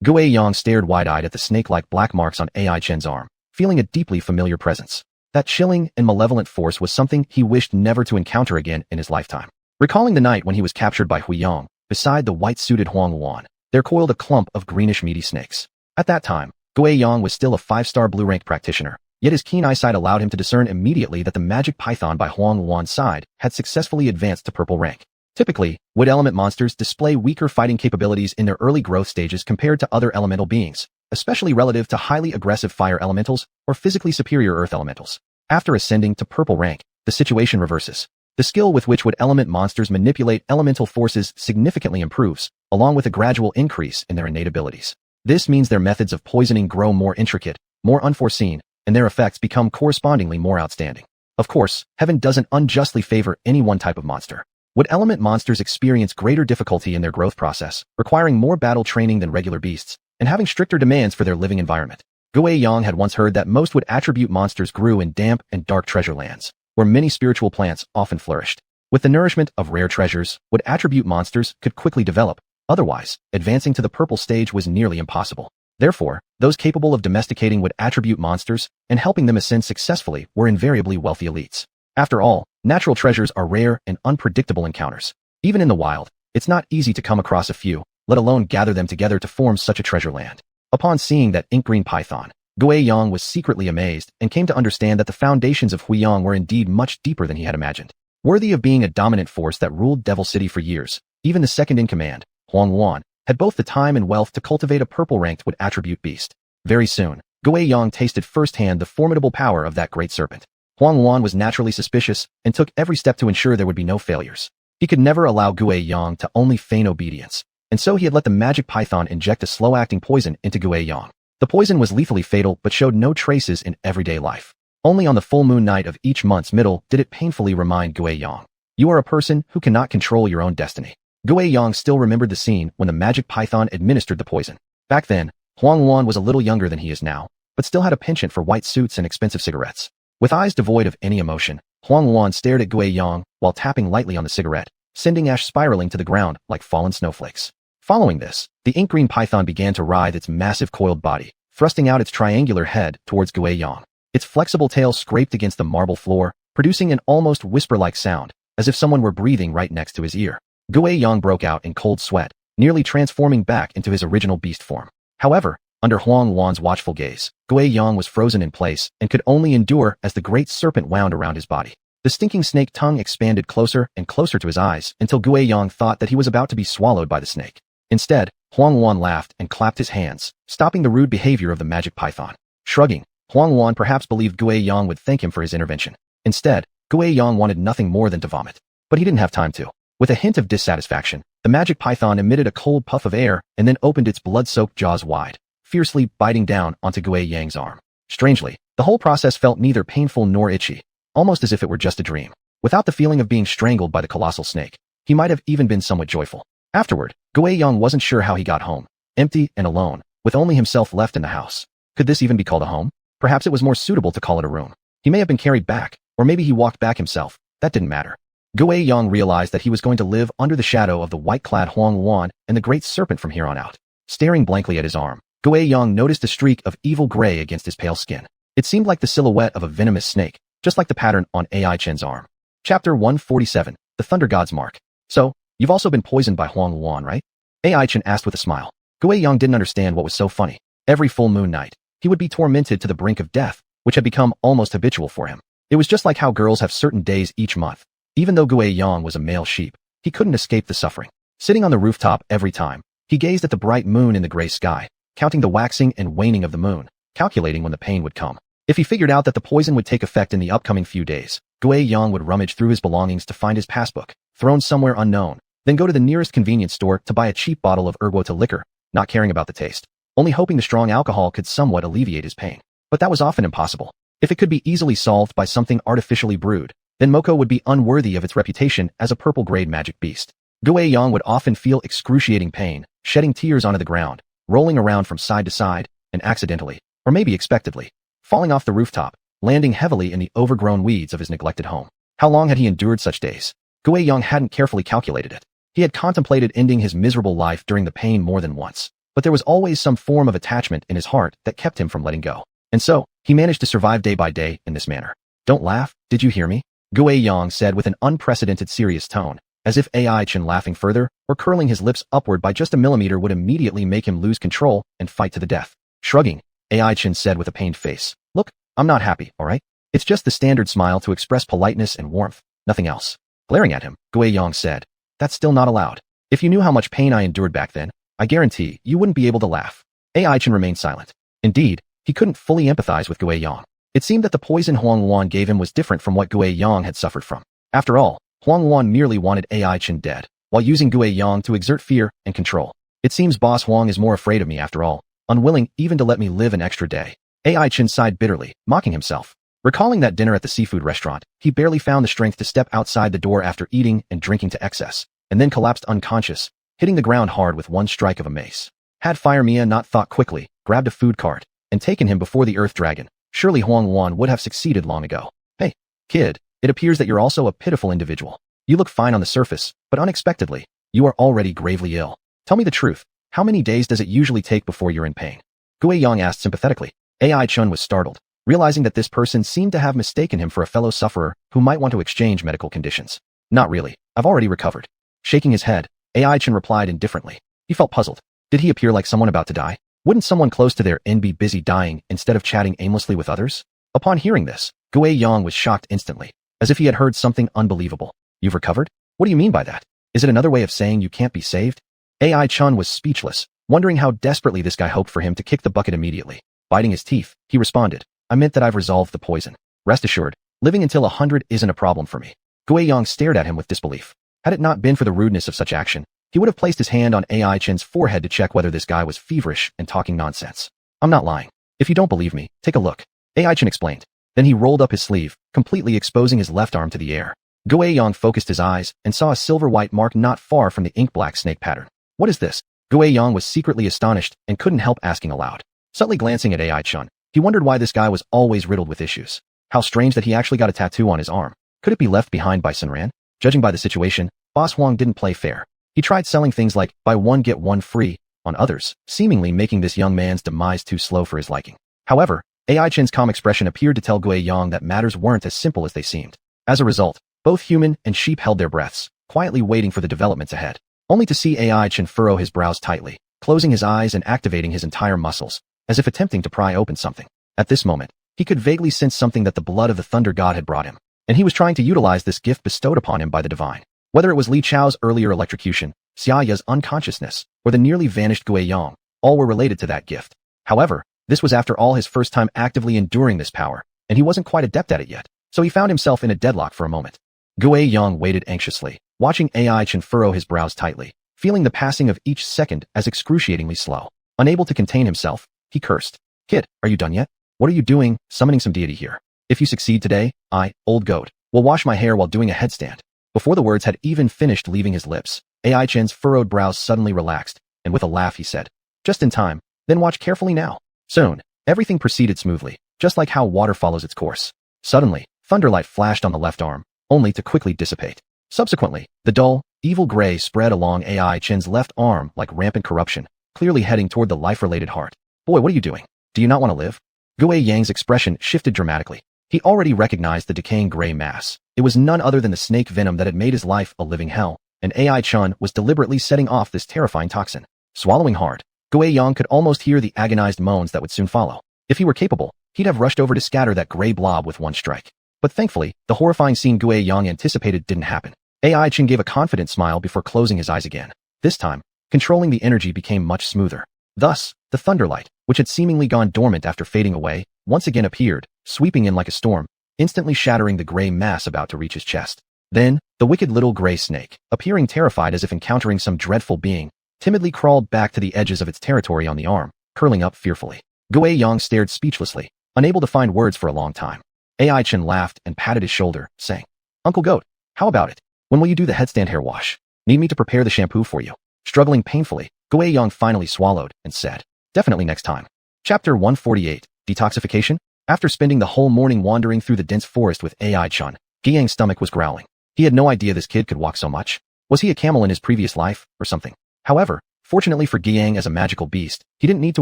Gui Yang stared wide-eyed at the snake-like black marks on AI Chen's arm, feeling a deeply familiar presence. That chilling and malevolent force was something he wished never to encounter again in his lifetime. Recalling the night when he was captured by Huiyang, beside the white-suited xuanhuan, there coiled a clump of greenish meaty snakes. At that time, Gui Yang was still a 5-star blue-rank practitioner, yet his keen eyesight allowed him to discern immediately that the magic python by xuanhuan's side had successfully advanced to purple rank. Typically, wood element monsters display weaker fighting capabilities in their early growth stages compared to other elemental beings, especially relative to highly aggressive fire elementals or physically superior earth elementals. After ascending to purple rank, the situation reverses. The skill with which wood element monsters manipulate elemental forces significantly improves, along with a gradual increase in their innate abilities. This means their methods of poisoning grow more intricate, more unforeseen, and their effects become correspondingly more outstanding. Of course, heaven doesn't unjustly favor any one type of monster. Wood element monsters experience greater difficulty in their growth process, requiring more battle training than regular beasts, and having stricter demands for their living environment. Xuanhuan had once heard that most wood attribute monsters grew in damp and dark treasure lands, where many spiritual plants often flourished. With the nourishment of rare treasures, wood attribute monsters could quickly develop. Otherwise, advancing to the purple stage was nearly impossible. Therefore, those capable of domesticating wood attribute monsters and helping them ascend successfully were invariably wealthy elites. After all, natural treasures are rare and unpredictable encounters. Even in the wild, it's not easy to come across a few, let alone gather them together to form such a treasure land. Upon seeing that ink-green python, Xuanhuan was secretly amazed and came to understand that the foundations of Huiyang were indeed much deeper than he had imagined. Worthy of being a dominant force that ruled Devil City for years, even the second-in-command, xuanhuan, had both the time and wealth to cultivate a purple-ranked wood attribute beast. Very soon, Xuanhuan tasted firsthand the formidable power of that great serpent. Xuanhuan was naturally suspicious and took every step to ensure there would be no failures. He could never allow Xuanhuan to only feign obedience, and so he had let the magic python inject a slow-acting poison into Xuanhuan. The poison was lethally fatal but showed no traces in everyday life. Only on the full moon night of each month's middle did it painfully remind Xuanhuan, "You are a person who cannot control your own destiny." Xuanhuan still remembered the scene when the magic python administered the poison. Back then, Xuanhuan was a little younger than he is now, but still had a penchant for white suits and expensive cigarettes. With eyes devoid of any emotion, Xuanhuan stared at Xuanhuan while tapping lightly on the cigarette, sending ash spiraling to the ground like fallen snowflakes. Following this, the ink-green python began to writhe its massive coiled body, thrusting out its triangular head towards Xuanhuan. Its flexible tail scraped against the marble floor, producing an almost whisper-like sound, as if someone were breathing right next to his ear. Xuanhuan broke out in cold sweat, nearly transforming back into his original beast form. However, under Xuanhuan's watchful gaze, Xuanhuan was frozen in place and could only endure as the great serpent wound around his body. The stinking snake tongue expanded closer and closer to his eyes until Xuanhuan thought that he was about to be swallowed by the snake. Instead, Xuanhuan laughed and clapped his hands, stopping the rude behavior of the magic python. Shrugging, Xuanhuan perhaps believed Xuanhuan would thank him for his intervention. Instead, Xuanhuan wanted nothing more than to vomit. But he didn't have time to. With a hint of dissatisfaction, the magic python emitted a cold puff of air and then opened its blood-soaked jaws wide, fiercely biting down onto Xuanhuan's arm. Strangely, the whole process felt neither painful nor itchy, almost as if it were just a dream. Without the feeling of being strangled by the colossal snake, he might have even been somewhat joyful. Afterward, Xuanhuan wasn't sure how he got home, empty and alone, with only himself left in the house. Could this even be called a home? Perhaps it was more suitable to call it a room. He may have been carried back, or maybe he walked back himself. That didn't matter. Xuanhuan realized that he was going to live under the shadow of the white-clad xuanhuan and the great serpent from here on out. Staring blankly at his arm, Xuanhuan noticed a streak of evil gray against his pale skin. It seemed like the silhouette of a venomous snake, just like the pattern on Ai Chen's arm. Chapter 147, The Thunder God's Mark. So, you've also been poisoned by xuanhuan, right? Ai Chen asked with a smile. Xuanhuan didn't understand what was so funny. Every full moon night, he would be tormented to the brink of death, which had become almost habitual for him. It was just like how girls have certain days each month. Even though Xuanhuan was a male sheep, he couldn't escape the suffering. Sitting on the rooftop every time, he gazed at the bright moon in the gray sky, counting the waxing and waning of the moon, calculating when the pain would come. If he figured out that the poison would take effect in the upcoming few days, Xuanhuan would rummage through his belongings to find his passbook, thrown somewhere unknown, then go to the nearest convenience store to buy a cheap bottle of erguota liquor, not caring about the taste, only hoping the strong alcohol could somewhat alleviate his pain. But that was often impossible. If it could be easily solved by something artificially brewed, then Moko would be unworthy of its reputation as a purple-grade magic beast. Xuanhuan would often feel excruciating pain, shedding tears onto the ground, rolling around from side to side, and accidentally, or maybe expectedly, falling off the rooftop, landing heavily in the overgrown weeds of his neglected home. How long had he endured such days? Xuanhuan hadn't carefully calculated it. He had contemplated ending his miserable life during the pain more than once, but there was always some form of attachment in his heart that kept him from letting go. And so, he managed to survive day by day in this manner. Don't laugh, did you hear me? Xuanhuan said with an unprecedented serious tone, as if Ai Chen laughing further or curling his lips upward by just a millimeter would immediately make him lose control and fight to the death. Shrugging, Ai Chen said with a pained face, "Look, I'm not happy, alright? It's just the standard smile to express politeness and warmth, nothing else." Glaring at him, Xuanhuan said, "That's still not allowed. If you knew how much pain I endured back then, I guarantee you wouldn't be able to laugh." Ai Chen remained silent. Indeed, he couldn't fully empathize with Xuanhuan. It seemed that the poison Xuanhuan gave him was different from what Yang had suffered from. After all, Xuanhuan merely wanted AI Chen dead, while using Yang to exert fear and control. It seems Boss Huang is more afraid of me after all, unwilling even to let me live an extra day. AI Chen sighed bitterly, mocking himself. Recalling that dinner at the seafood restaurant, he barely found the strength to step outside the door after eating and drinking to excess, and then collapsed unconscious, hitting the ground hard with one strike of a mace. Had Fire Mia not thought quickly, grabbed a food cart, and taken him before the Earth Dragon, surely Xuanhuan would have succeeded long ago. Hey, kid, it appears that you're also a pitiful individual. You look fine on the surface, but unexpectedly, you are already gravely ill. Tell me the truth, how many days does it usually take before you're in pain? Yang asked sympathetically. AI Chun was startled, realizing that this person seemed to have mistaken him for a fellow sufferer who might want to exchange medical conditions. Not really, I've already recovered. Shaking his head, AI Chun replied indifferently. He felt puzzled. Did he appear like someone about to die? Wouldn't someone close to their end be busy dying instead of chatting aimlessly with others? Upon hearing this, Yang was shocked instantly, as if he had heard something unbelievable. You've recovered? What do you mean by that? Is it another way of saying you can't be saved? AI Chun was speechless, wondering how desperately this guy hoped for him to kick the bucket immediately. Biting his teeth, he responded, I meant that I've resolved the poison. Rest assured, living until 100 isn't a problem for me. Yang stared at him with disbelief. Had it not been for the rudeness of such action, he would have placed his hand on AI Chen's forehead to check whether this guy was feverish and talking nonsense. I'm not lying. If you don't believe me, take a look. AI Chen explained. Then he rolled up his sleeve, completely exposing his left arm to the air. Yang focused his eyes and saw a silver-white mark not far from the ink-black snake pattern. What is this? Yang was secretly astonished and couldn't help asking aloud. Subtly glancing at AI Chun, he wondered why this guy was always riddled with issues. How strange that he actually got a tattoo on his arm. Could it be left behind by Sunran? Judging by the situation, Boss Huang didn't play fair. He tried selling things like, buy one get one free, on others, seemingly making this young man's demise too slow for his liking. However, AI Chen's calm expression appeared to tell Yang that matters weren't as simple as they seemed. As a result, both human and sheep held their breaths, quietly waiting for the developments ahead, only to see AI Chen furrow his brows tightly, closing his eyes and activating his entire muscles, as if attempting to pry open something. At this moment, he could vaguely sense something that the blood of the Thunder God had brought him, and he was trying to utilize this gift bestowed upon him by the divine. Whether it was Li Chao's earlier electrocution, Xiaya's unconsciousness, or the nearly vanished Yang, all were related to that gift. However, this was after all his first time actively enduring this power, and he wasn't quite adept at it yet, so he found himself in a deadlock for a moment. Yang waited anxiously, watching AI Chen furrow his brows tightly, feeling the passing of each second as excruciatingly slow. Unable to contain himself, he cursed. Kid, are you done yet? What are you doing, summoning some deity here? If you succeed today, I, old goat, will wash my hair while doing a headstand. Before the words had even finished leaving his lips, AI Chen's furrowed brows suddenly relaxed, and with a laugh he said, just in time, then watch carefully now. Soon, everything proceeded smoothly, just like how water follows its course. Suddenly, thunderlight flashed on the left arm, only to quickly dissipate. Subsequently, the dull, evil gray spread along AI Chen's left arm like rampant corruption, clearly heading toward the life-related heart. Boy, what are you doing? Do you not want to live? Yang's expression shifted dramatically. He already recognized the decaying gray mass. It was none other than the snake venom that had made his life a living hell, and AI Chun was deliberately setting off this terrifying toxin. Swallowing hard, Yang could almost hear the agonized moans that would soon follow. If he were capable, he'd have rushed over to scatter that gray blob with one strike. But thankfully, the horrifying scene Yang anticipated didn't happen. AI Chun gave a confident smile before closing his eyes again. This time, controlling the energy became much smoother. Thus, the thunderlight, which had seemingly gone dormant after fading away, once again appeared, sweeping in like a storm, instantly shattering the gray mass about to reach his chest. Then, the wicked little gray snake, appearing terrified as if encountering some dreadful being, timidly crawled back to the edges of its territory on the arm, curling up fearfully. Yang stared speechlessly, unable to find words for a long time. AI Chen laughed and patted his shoulder, saying, Uncle Goat, how about it? When will you do the headstand hair wash? Need me to prepare the shampoo for you? Struggling painfully, Yang finally swallowed and said, definitely next time. Chapter 148, Detoxification? After spending the whole morning wandering through the dense forest with AI Chun, Giyang's stomach was growling. He had no idea this kid could walk so much. Was he a camel in his previous life, or something? However, fortunately for Giyang as a magical beast, he didn't need to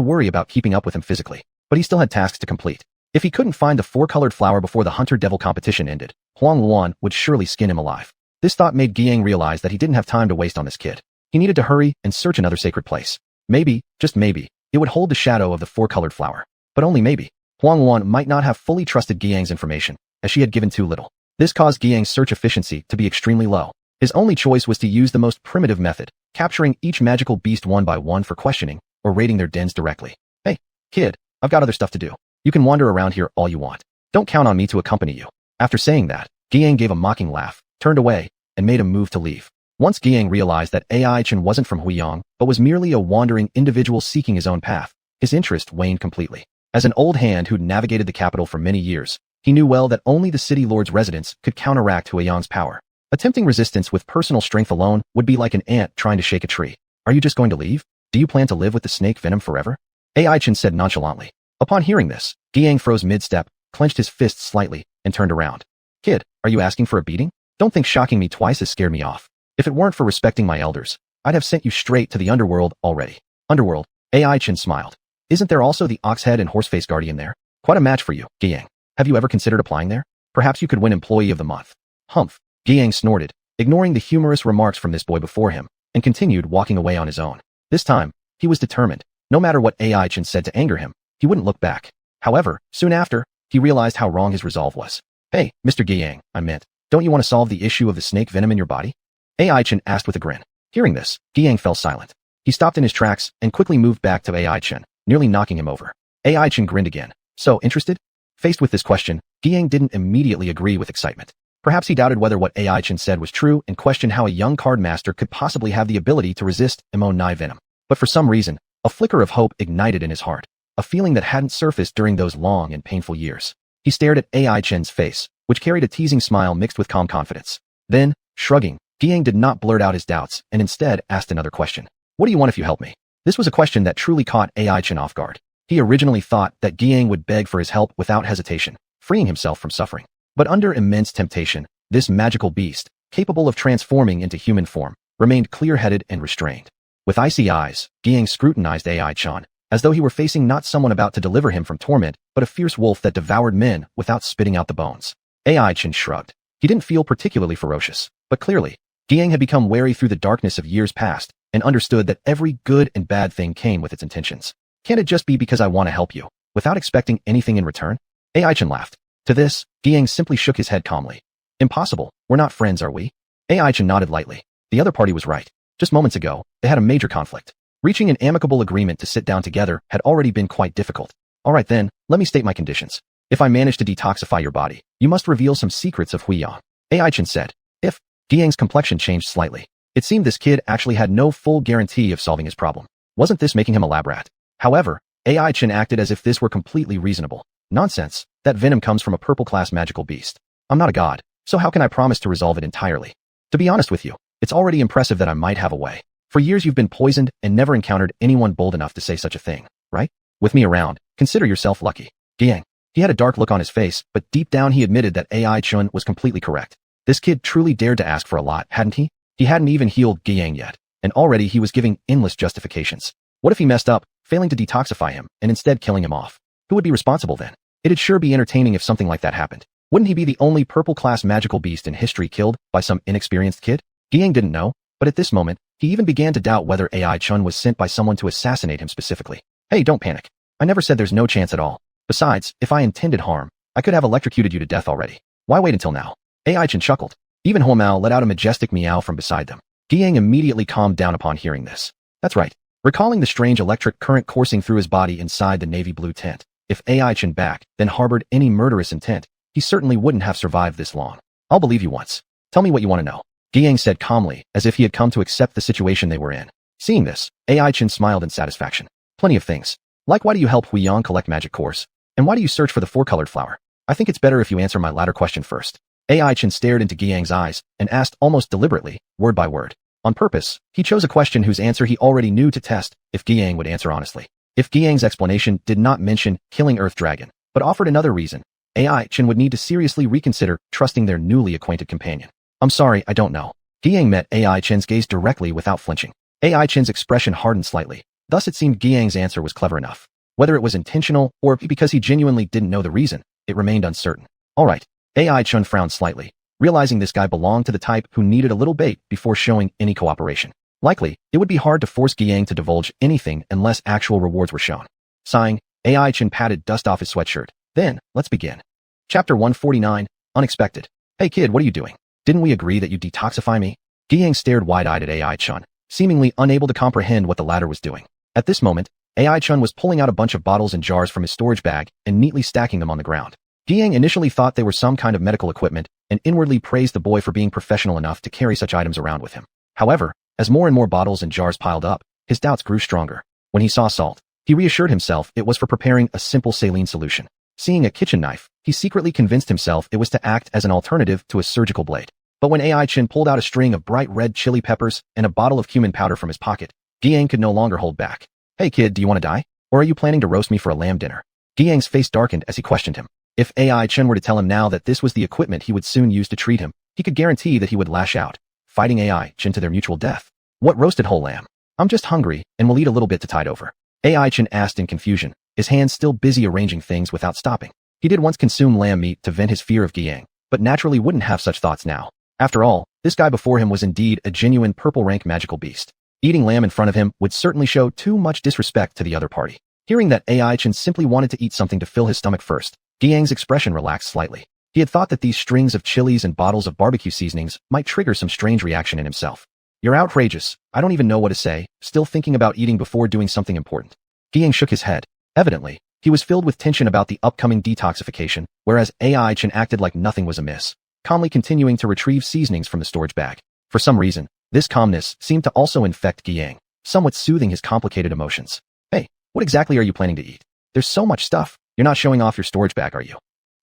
worry about keeping up with him physically, but he still had tasks to complete. If he couldn't find the four-colored flower before the hunter-devil competition ended, xuanhuan would surely skin him alive. This thought made Giyang realize that he didn't have time to waste on this kid. He needed to hurry and search another sacred place. Maybe, just maybe, it would hold the shadow of the four-colored flower. But only maybe. Xuanhuan might not have fully trusted Giyang's information, as she had given too little. This caused Giyang's search efficiency to be extremely low. His only choice was to use the most primitive method, capturing each magical beast one by one for questioning, or raiding their dens directly. Hey, kid, I've got other stuff to do. You can wander around here all you want. Don't count on me to accompany you. After saying that, Giang gave a mocking laugh, turned away, and made a move to leave. Once Giang realized that AI Chen wasn't from Huiyang, but was merely a wandering individual seeking his own path, his interest waned completely. As an old hand who'd navigated the capital for many years, he knew well that only the city lord's residence could counteract Huiyang's power. Attempting resistance with personal strength alone would be like an ant trying to shake a tree. Are you just going to leave? Do you plan to live with the snake venom forever? AI Chen said nonchalantly. Upon hearing this, Giang froze mid-step, clenched his fists slightly, and turned around. Kid, are you asking for a beating? Don't think shocking me twice has scared me off. If it weren't for respecting my elders, I'd have sent you straight to the underworld already. Underworld? AI Chen smiled. Isn't there also the Oxhead and Horseface Guardian there? Quite a match for you, Giang. Have you ever considered applying there? Perhaps you could win Employee of the Month. Humph. Giang snorted, ignoring the humorous remarks from this boy before him, and continued walking away on his own. This time, he was determined. No matter what AI Chen said to anger him, he wouldn't look back. However, soon after, he realized how wrong his resolve was. Hey, Mr. Giang, I meant, don't you want to solve the issue of the snake venom in your body? AI Chen asked with a grin. Hearing this, Giang fell silent. He stopped in his tracks and quickly moved back to AI Chen, nearly knocking him over. AI Chen grinned again. So, interested? Faced with this question, Giang didn't immediately agree with excitement. Perhaps he doubted whether what AI Chen said was true and questioned how a young card master could possibly have the ability to resist Nai venom. But for some reason, a flicker of hope ignited in his heart, a feeling that hadn't surfaced during those long and painful years. He stared at AI Chen's face, which carried a teasing smile mixed with calm confidence. Then, shrugging, Giang did not blurt out his doubts and instead asked another question. What do you want if you help me? This was a question that truly caught AI Chen off guard. He originally thought that Giang would beg for his help without hesitation, freeing himself from suffering. But under immense temptation, this magical beast, capable of transforming into human form, remained clear-headed and restrained. With icy eyes, Giang scrutinized AI Chen, as though he were facing not someone about to deliver him from torment, but a fierce wolf that devoured men without spitting out the bones. AI Chen shrugged. He didn't feel particularly ferocious, but clearly, Giang had become wary through the darkness of years past and understood that every good and bad thing came with its intentions. Can't it just be because I want to help you, without expecting anything in return? AI Chen laughed. To this, Giang simply shook his head calmly. Impossible, we're not friends, are we? AI Chen nodded lightly. The other party was right. Just moments ago, they had a major conflict. Reaching an amicable agreement to sit down together had already been quite difficult. Alright then, let me state my conditions. If I manage to detoxify your body, you must reveal some secrets of Huiyang. AI Chen said. If Giang's complexion changed slightly, it seemed this kid actually had no full guarantee of solving his problem. Wasn't this making him a lab rat? However, AI Chen acted as if this were completely reasonable. Nonsense, that venom comes from a purple-class magical beast. I'm not a god, so how can I promise to resolve it entirely? To be honest with you, it's already impressive that I might have a way. For years you've been poisoned and never encountered anyone bold enough to say such a thing, right? With me around, consider yourself lucky. Giang. He had a dark look on his face, but deep down he admitted that AI Chen was completely correct. This kid truly dared to ask for a lot, hadn't he? He hadn't even healed Giang yet, and already he was giving endless justifications. What if he messed up, failing to detoxify him, and instead killing him off? Who would be responsible then? It'd sure be entertaining if something like that happened. Wouldn't he be the only purple-class magical beast in history killed by some inexperienced kid? Giang didn't know, but at this moment, he even began to doubt whether AI Chen was sent by someone to assassinate him specifically. Hey, don't panic. I never said there's no chance at all. Besides, if I intended harm, I could have electrocuted you to death already. Why wait until now? AI Chen chuckled. Even Huomao let out a majestic meow from beside them. Giang immediately calmed down upon hearing this. That's right. Recalling the strange electric current coursing through his body inside the navy blue tent, if AI Chen back then harbored any murderous intent, he certainly wouldn't have survived this long. I'll believe you once. Tell me what you want to know. Giang said calmly, as if he had come to accept the situation they were in. Seeing this, AI Chen smiled in satisfaction. Plenty of things. Like why do you help Huiyang collect magic cores? And why do you search for the four-colored flower? I think it's better if you answer my latter question first. AI Chen stared into Giang's eyes and asked almost deliberately, word by word. On purpose, he chose a question whose answer he already knew to test if Giang would answer honestly. If Giang's explanation did not mention killing Earth Dragon, but offered another reason, AI Chen would need to seriously reconsider trusting their newly acquainted companion. I'm sorry, I don't know. Giang met AI Chen's gaze directly without flinching. AI Chen's expression hardened slightly. Thus it seemed Giang's answer was clever enough. Whether it was intentional or because he genuinely didn't know the reason, it remained uncertain. Alright. AI Chen frowned slightly, realizing this guy belonged to the type who needed a little bait before showing any cooperation. Likely, it would be hard to force Giang to divulge anything unless actual rewards were shown. Sighing, AI Chen patted dust off his sweatshirt. Then, let's begin. Chapter 149, Unexpected. Hey kid, what are you doing? Didn't we agree that you'd detoxify me? Giang stared wide-eyed at AI Chen, seemingly unable to comprehend what the latter was doing. At this moment, AI Chen was pulling out a bunch of bottles and jars from his storage bag and neatly stacking them on the ground. Giang initially thought they were some kind of medical equipment and inwardly praised the boy for being professional enough to carry such items around with him. However, as more and more bottles and jars piled up, his doubts grew stronger. When he saw salt, he reassured himself it was for preparing a simple saline solution. Seeing a kitchen knife, he secretly convinced himself it was to act as an alternative to a surgical blade. But when AI Chin pulled out a string of bright red chili peppers and a bottle of cumin powder from his pocket, Giang could no longer hold back. "Hey kid, do you want to die? Or are you planning to roast me for a lamb dinner?" Giang's face darkened as he questioned him. If AI Chen were to tell him now that this was the equipment he would soon use to treat him, he could guarantee that he would lash out, fighting AI Chen to their mutual death. "What roasted whole lamb? I'm just hungry and will eat a little bit to tide over." AI Chen asked in confusion, his hands still busy arranging things without stopping. He did once consume lamb meat to vent his fear of Giang, but naturally wouldn't have such thoughts now. After all, this guy before him was indeed a genuine purple-rank magical beast. Eating lamb in front of him would certainly show too much disrespect to the other party. Hearing that AI Chen simply wanted to eat something to fill his stomach first, Giang's expression relaxed slightly. He had thought that these strings of chilies and bottles of barbecue seasonings might trigger some strange reaction in himself. "You're outrageous. I don't even know what to say, still thinking about eating before doing something important." Giang shook his head. Evidently, he was filled with tension about the upcoming detoxification, whereas AI Chen acted like nothing was amiss, calmly continuing to retrieve seasonings from the storage bag. For some reason, this calmness seemed to also infect Giang, somewhat soothing his complicated emotions. "Hey, what exactly are you planning to eat? There's so much stuff. You're not showing off your storage bag, are you?"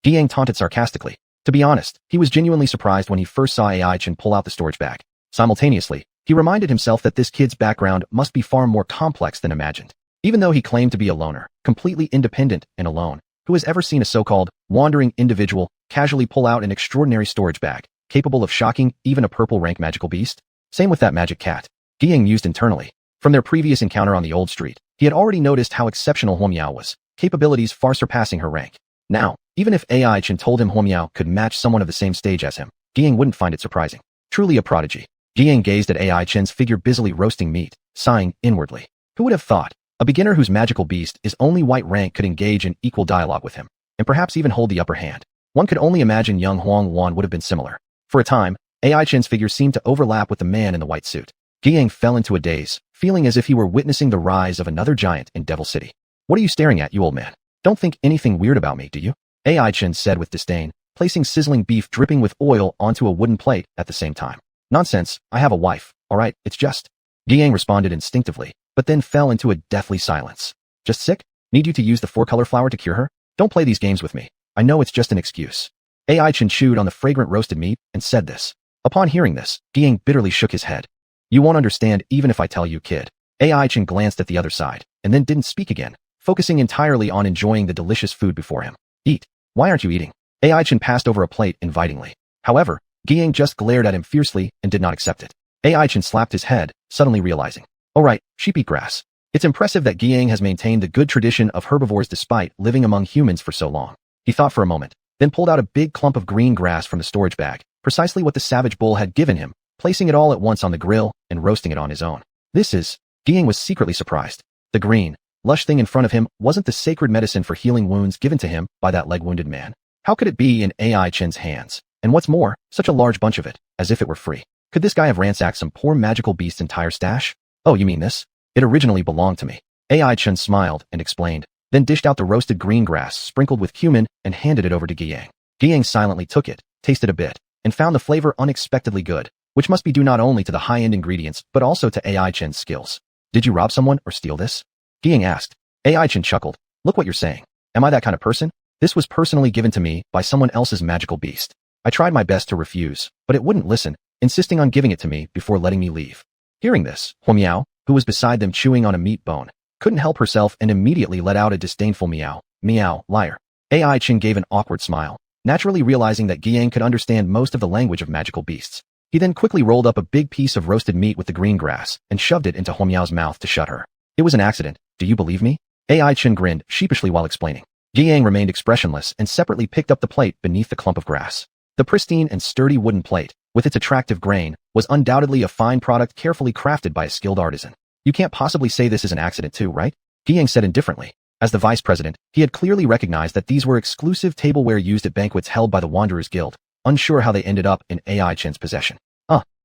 Giang taunted sarcastically. To be honest, he was genuinely surprised when he first saw AI Chen pull out the storage bag. Simultaneously, he reminded himself that this kid's background must be far more complex than imagined. Even though he claimed to be a loner, completely independent and alone, who has ever seen a so-called wandering individual casually pull out an extraordinary storage bag, capable of shocking even a purple-rank magical beast? Same with that magic cat. Giang mused internally. From their previous encounter on the old street, he had already noticed how exceptional Huomiao was, capabilities far surpassing her rank. Now, even if AI Chen told him Huomiao could match someone of the same stage as him, Giang wouldn't find it surprising. Truly a prodigy. Giang gazed at AI Chen's figure busily roasting meat, sighing inwardly. Who would have thought? A beginner whose magical beast is only white rank could engage in equal dialogue with him, and perhaps even hold the upper hand. One could only imagine young xuanhuan would have been similar. For a time, AI Chen's figure seemed to overlap with the man in the white suit. Giang fell into a daze, feeling as if he were witnessing the rise of another giant in Devil City. "What are you staring at, you old man? Don't think anything weird about me, do you?" AI Chen said with disdain, placing sizzling beef dripping with oil onto a wooden plate at the same time. "Nonsense, I have a wife, alright, it's just..." Giang responded instinctively, but then fell into a deathly silence. "Just sick? Need you to use the four-color flower to cure her? Don't play these games with me. I know it's just an excuse." AI Chen chewed on the fragrant roasted meat and said this. Upon hearing this, Giang bitterly shook his head. "You won't understand even if I tell you, kid." AI Chen glanced at the other side, and then didn't speak again, focusing entirely on enjoying the delicious food before him. "Eat. Why aren't you eating?" AI Chen passed over a plate invitingly. However, Giang just glared at him fiercely and did not accept it. AI Chen slapped his head, suddenly realizing. "Alright, sheep eat grass." It's impressive that Giang has maintained the good tradition of herbivores despite living among humans for so long. He thought for a moment, then pulled out a big clump of green grass from the storage bag, precisely what the savage bull had given him, placing it all at once on the grill and roasting it on his own. Giang was secretly surprised. The green, lush thing in front of him wasn't the sacred medicine for healing wounds given to him by that leg-wounded man. How could it be in AI Chen's hands? And what's more, such a large bunch of it, as if it were free. Could this guy have ransacked some poor magical beast's entire stash? "Oh, you mean this? It originally belonged to me." AI Chen smiled and explained, then dished out the roasted green grass sprinkled with cumin and handed it over to Giang. Giang silently took it, tasted a bit, and found the flavor unexpectedly good, which must be due not only to the high-end ingredients but also to AI Chen's skills. "Did you rob someone or steal this?" Giang asked. AI Chen chuckled. "Look what you're saying. Am I that kind of person? This was personally given to me by someone else's magical beast. I tried my best to refuse, but it wouldn't listen, insisting on giving it to me before letting me leave." Hearing this, Huomiao, who was beside them chewing on a meat bone, couldn't help herself and immediately let out a disdainful meow. "Meow, liar." AI Chen gave an awkward smile, naturally realizing that Giang could understand most of the language of magical beasts. He then quickly rolled up a big piece of roasted meat with the green grass and shoved it into Huomiao's mouth to shut her. "It was an accident. Do you believe me?" AI Chen grinned sheepishly while explaining. Giang remained expressionless and separately picked up the plate beneath the clump of grass. The pristine and sturdy wooden plate, with its attractive grain, was undoubtedly a fine product carefully crafted by a skilled artisan. "You can't possibly say this is an accident too, right?" Giang said indifferently. As the vice president, he had clearly recognized that these were exclusive tableware used at banquets held by the Wanderers Guild, unsure how they ended up in AI Chen's possession.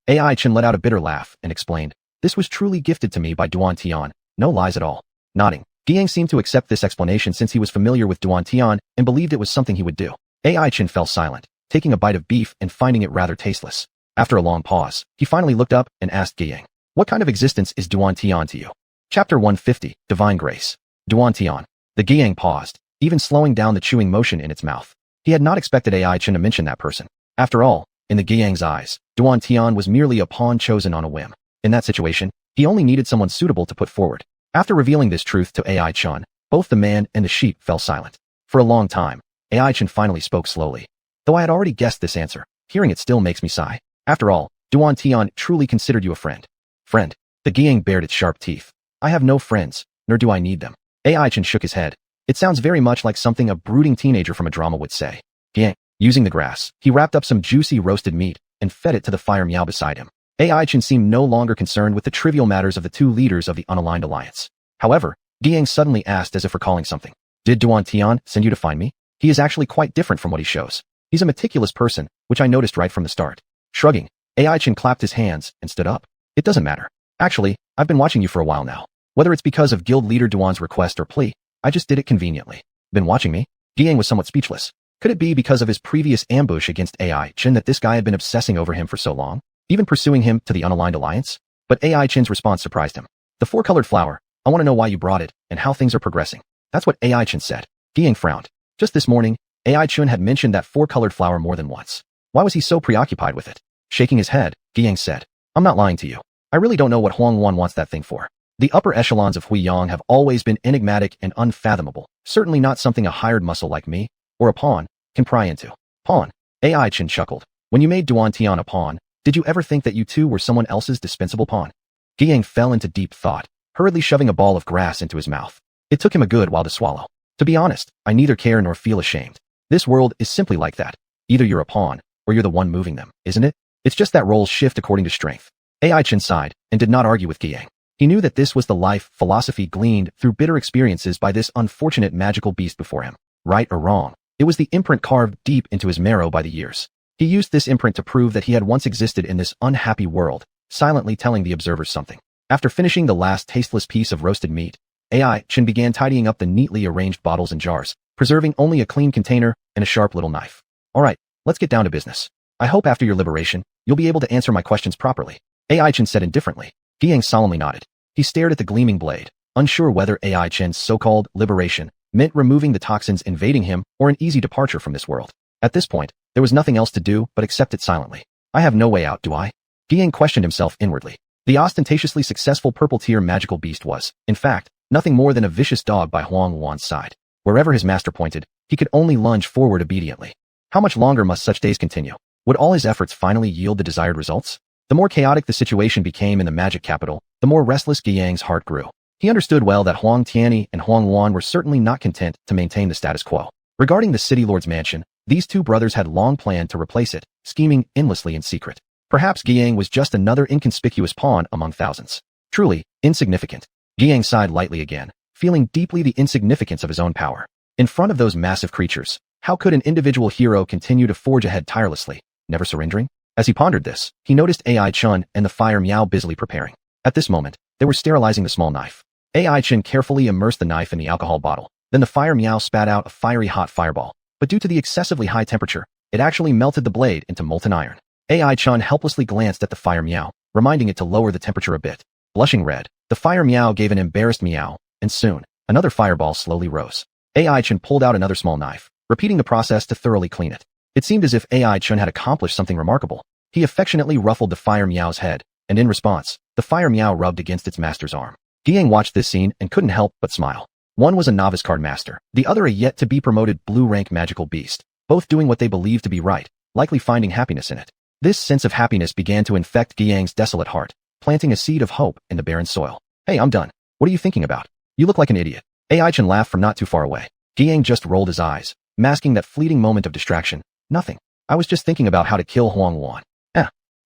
AI Chen let out a bitter laugh and explained, "This was truly gifted to me by Duan Tian, no lies at all." Nodding, Giang seemed to accept this explanation since he was familiar with Duan Tian and believed it was something he would do. AI Chin fell silent, taking a bite of beef and finding it rather tasteless. After a long pause, he finally looked up and asked Guiyang, "What kind of existence is Duan Tian to you?" Chapter 150, Divine Grace. Duan Tian. The Guiyang paused, even slowing down the chewing motion in its mouth. He had not expected AI Chin to mention that person. After all, in the Guiyang's eyes, Duan Tian was merely a pawn chosen on a whim. In that situation, he only needed someone suitable to put forward. After revealing this truth to AI Chin, both the man and the sheep fell silent. For a long time, AI Chin finally spoke slowly. "Though I had already guessed this answer, hearing it still makes me sigh. After all, Duan Tian truly considered you a friend." "Friend?" The Guiyang bared its sharp teeth. "I have no friends, nor do I need them." AI Chin shook his head. "It sounds very much like something a brooding teenager from a drama would say." Guiyang. Using the grass, he wrapped up some juicy roasted meat and fed it to the fire meow beside him. AI Chin seemed no longer concerned with the trivial matters of the two leaders of the unaligned alliance. However, Guiyang suddenly asked as if recalling something. "Did Duan Tian send you to find me? He is actually quite different from what he shows. He's a meticulous person, which I noticed right from the start." Shrugging, AI Chin clapped his hands and stood up. "It doesn't matter. Actually, I've been watching you for a while now. Whether it's because of guild leader Duan's request or plea, I just did it conveniently." "Been watching me?" Guiyang was somewhat speechless. Could it be because of his previous ambush against AI Chin that this guy had been obsessing over him for so long, even pursuing him to the unaligned alliance? But AI Chin's response surprised him. "The four-colored flower, I want to know why you brought it and how things are progressing." That's what AI Chin said. Guiyang frowned. Just this morning, AI Chin had mentioned that four-colored flower more than once. Why was he so preoccupied with it? Shaking his head, Guiyang said, "I'm not lying to you. I really don't know what xuanhuan wants that thing for. The upper echelons of Huiyang have always been enigmatic and unfathomable, certainly not something a hired muscle like me, or a pawn, can pry into." "Pawn?" AI Chin chuckled. "When you made Duan Tian a pawn, did you ever think that you too were someone else's dispensable pawn?" Guiyang fell into deep thought, hurriedly shoving a ball of grass into his mouth. It took him a good while to swallow. "To be honest, I neither care nor feel ashamed. This world is simply like that. Either you're a pawn, or you're the one moving them, isn't it? It's just that roles shift according to strength." AI Chin sighed, and did not argue with Guiyang. He knew that this was the life philosophy gleaned through bitter experiences by this unfortunate magical beast before him. Right or wrong, it was the imprint carved deep into his marrow by the years. He used this imprint to prove that he had once existed in this unhappy world, silently telling the observers something. After finishing the last tasteless piece of roasted meat, AI Chin began tidying up the neatly arranged bottles and jars, preserving only a clean container and a sharp little knife. "All right, let's get down to business. I hope after your liberation, you'll be able to answer my questions properly." AI Chin said indifferently. Guiyang solemnly nodded. He stared at the gleaming blade, unsure whether AI Chin's so-called liberation meant removing the toxins invading him or an easy departure from this world. At this point, there was nothing else to do but accept it silently. "I have no way out, do I?" Guiyang questioned himself inwardly. The ostentatiously successful purple-tier magical beast was, in fact, nothing more than a vicious dog by xuanhuan's side. Wherever his master pointed, he could only lunge forward obediently. How much longer must such days continue? Would all his efforts finally yield the desired results? The more chaotic the situation became in the magic capital, the more restless Guiyang's heart grew. He understood well that Huang Tianyi and xuanhuan were certainly not content to maintain the status quo. Regarding the city lord's mansion, these two brothers had long planned to replace it, scheming endlessly in secret. Perhaps Guiyang was just another inconspicuous pawn among thousands. Truly, insignificant. Guiyang sighed lightly again, feeling deeply the insignificance of his own power. In front of those massive creatures, how could an individual hero continue to forge ahead tirelessly, never surrendering? As he pondered this, he noticed AI Chin and the fire meow busily preparing. At this moment, they were sterilizing the small knife. AI Chin carefully immersed the knife in the alcohol bottle. Then the fire meow spat out a fiery hot fireball. But due to the excessively high temperature, it actually melted the blade into molten iron. AI Chin helplessly glanced at the fire meow, reminding it to lower the temperature a bit. Blushing red, the fire meow gave an embarrassed meow, and soon, another fireball slowly rose. AI Chin pulled out another small knife, repeating the process to thoroughly clean it. It seemed as if AI Chin had accomplished something remarkable. He affectionately ruffled the fire meow's head, and in response, the fire meow rubbed against its master's arm. Guiyang watched this scene and couldn't help but smile. One was a novice card master, the other a yet-to-be-promoted blue-rank magical beast, both doing what they believed to be right, likely finding happiness in it. This sense of happiness began to infect Guiyang's desolate heart, planting a seed of hope in the barren soil. "Hey, I'm done. What are you thinking about? You look like an idiot." AI Chin laughed from not too far away. Guiyang just rolled his eyes, masking that fleeting moment of distraction. "Nothing. I was just thinking about how to kill xuanhuan."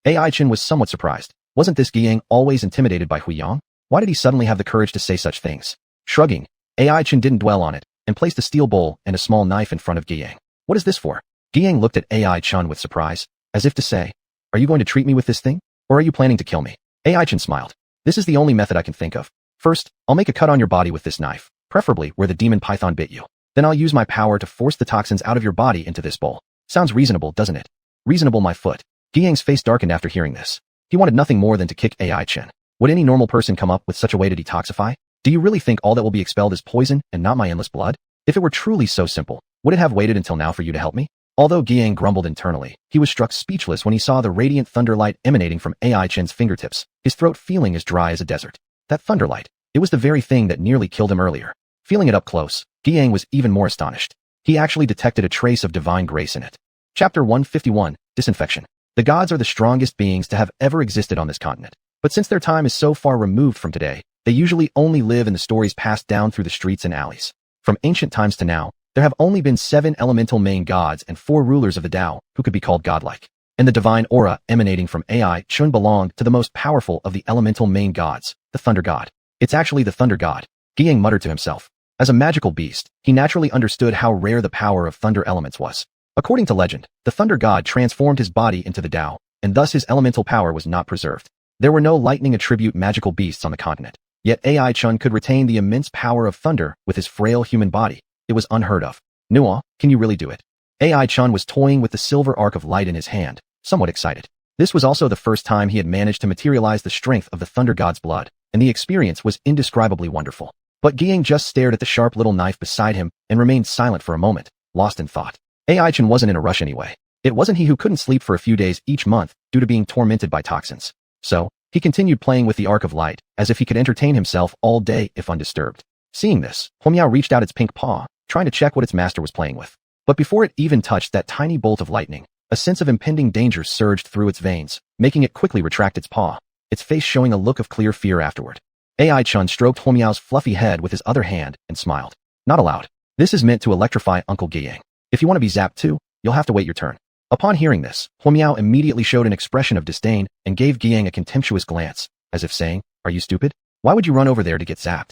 AI Chin was somewhat surprised. Wasn't this Guiyang always intimidated by Huiyang? Why did he suddenly have the courage to say such things? Shrugging, AI Chin didn't dwell on it, and placed a steel bowl and a small knife in front of Guiyang. "What is this for?" Guiyang looked at AI Chin with surprise, as if to say, "Are you going to treat me with this thing? Or are you planning to kill me?" AI Chin smiled. "This is the only method I can think of. First, I'll make a cut on your body with this knife, preferably where the demon python bit you. Then I'll use my power to force the toxins out of your body into this bowl. Sounds reasonable, doesn't it? Reasonable, my foot. Guiyang's face darkened after hearing this. He wanted nothing more than to kick AI Chen. Would any normal person come up with such a way to detoxify? Do you really think all that will be expelled is poison and not my endless blood? If it were truly so simple, would it have waited until now for you to help me? Although Guiyang grumbled internally, he was struck speechless when he saw the radiant thunderlight emanating from AI Chen's fingertips, his throat feeling as dry as a desert. That thunderlight, it was the very thing that nearly killed him earlier. Feeling it up close, Guiyang was even more astonished. He actually detected a trace of divine grace in it. Chapter 151, Disinfection. The gods are the strongest beings to have ever existed on this continent. But since their time is so far removed from today, they usually only live in the stories passed down through the streets and alleys. From ancient times to now, there have only been 7 elemental main gods and 4 rulers of the Tao who could be called godlike. And the divine aura emanating from AI Chun belonged to the most powerful of the elemental main gods, the Thunder God. It's actually the Thunder God, Guiyang muttered to himself. As a magical beast, he naturally understood how rare the power of thunder elements was. According to legend, the Thunder God transformed his body into the Tao, and thus his elemental power was not preserved. There were no lightning attribute magical beasts on the continent. Yet AI Chun could retain the immense power of thunder with his frail human body. It was unheard of. Nuo, can you really do it? AI Chun was toying with the silver arc of light in his hand, somewhat excited. This was also the first time he had managed to materialize the strength of the Thunder God's blood, and the experience was indescribably wonderful. But Guiyang just stared at the sharp little knife beside him and remained silent for a moment, lost in thought. AI Chun wasn't in a rush anyway. It wasn't he who couldn't sleep for a few days each month due to being tormented by toxins. So, he continued playing with the arc of light, as if he could entertain himself all day if undisturbed. Seeing this, Huomiao reached out its pink paw, trying to check what its master was playing with. But before it even touched that tiny bolt of lightning, a sense of impending danger surged through its veins, making it quickly retract its paw, its face showing a look of clear fear afterward. AI Chun stroked Huomiao's fluffy head with his other hand and smiled. Not allowed. This is meant to electrify Uncle Guiyang. If you want to be zapped too, you'll have to wait your turn. Upon hearing this, Huomiao immediately showed an expression of disdain and gave Guiyang a contemptuous glance, as if saying, "Are you stupid? Why would you run over there to get zapped?"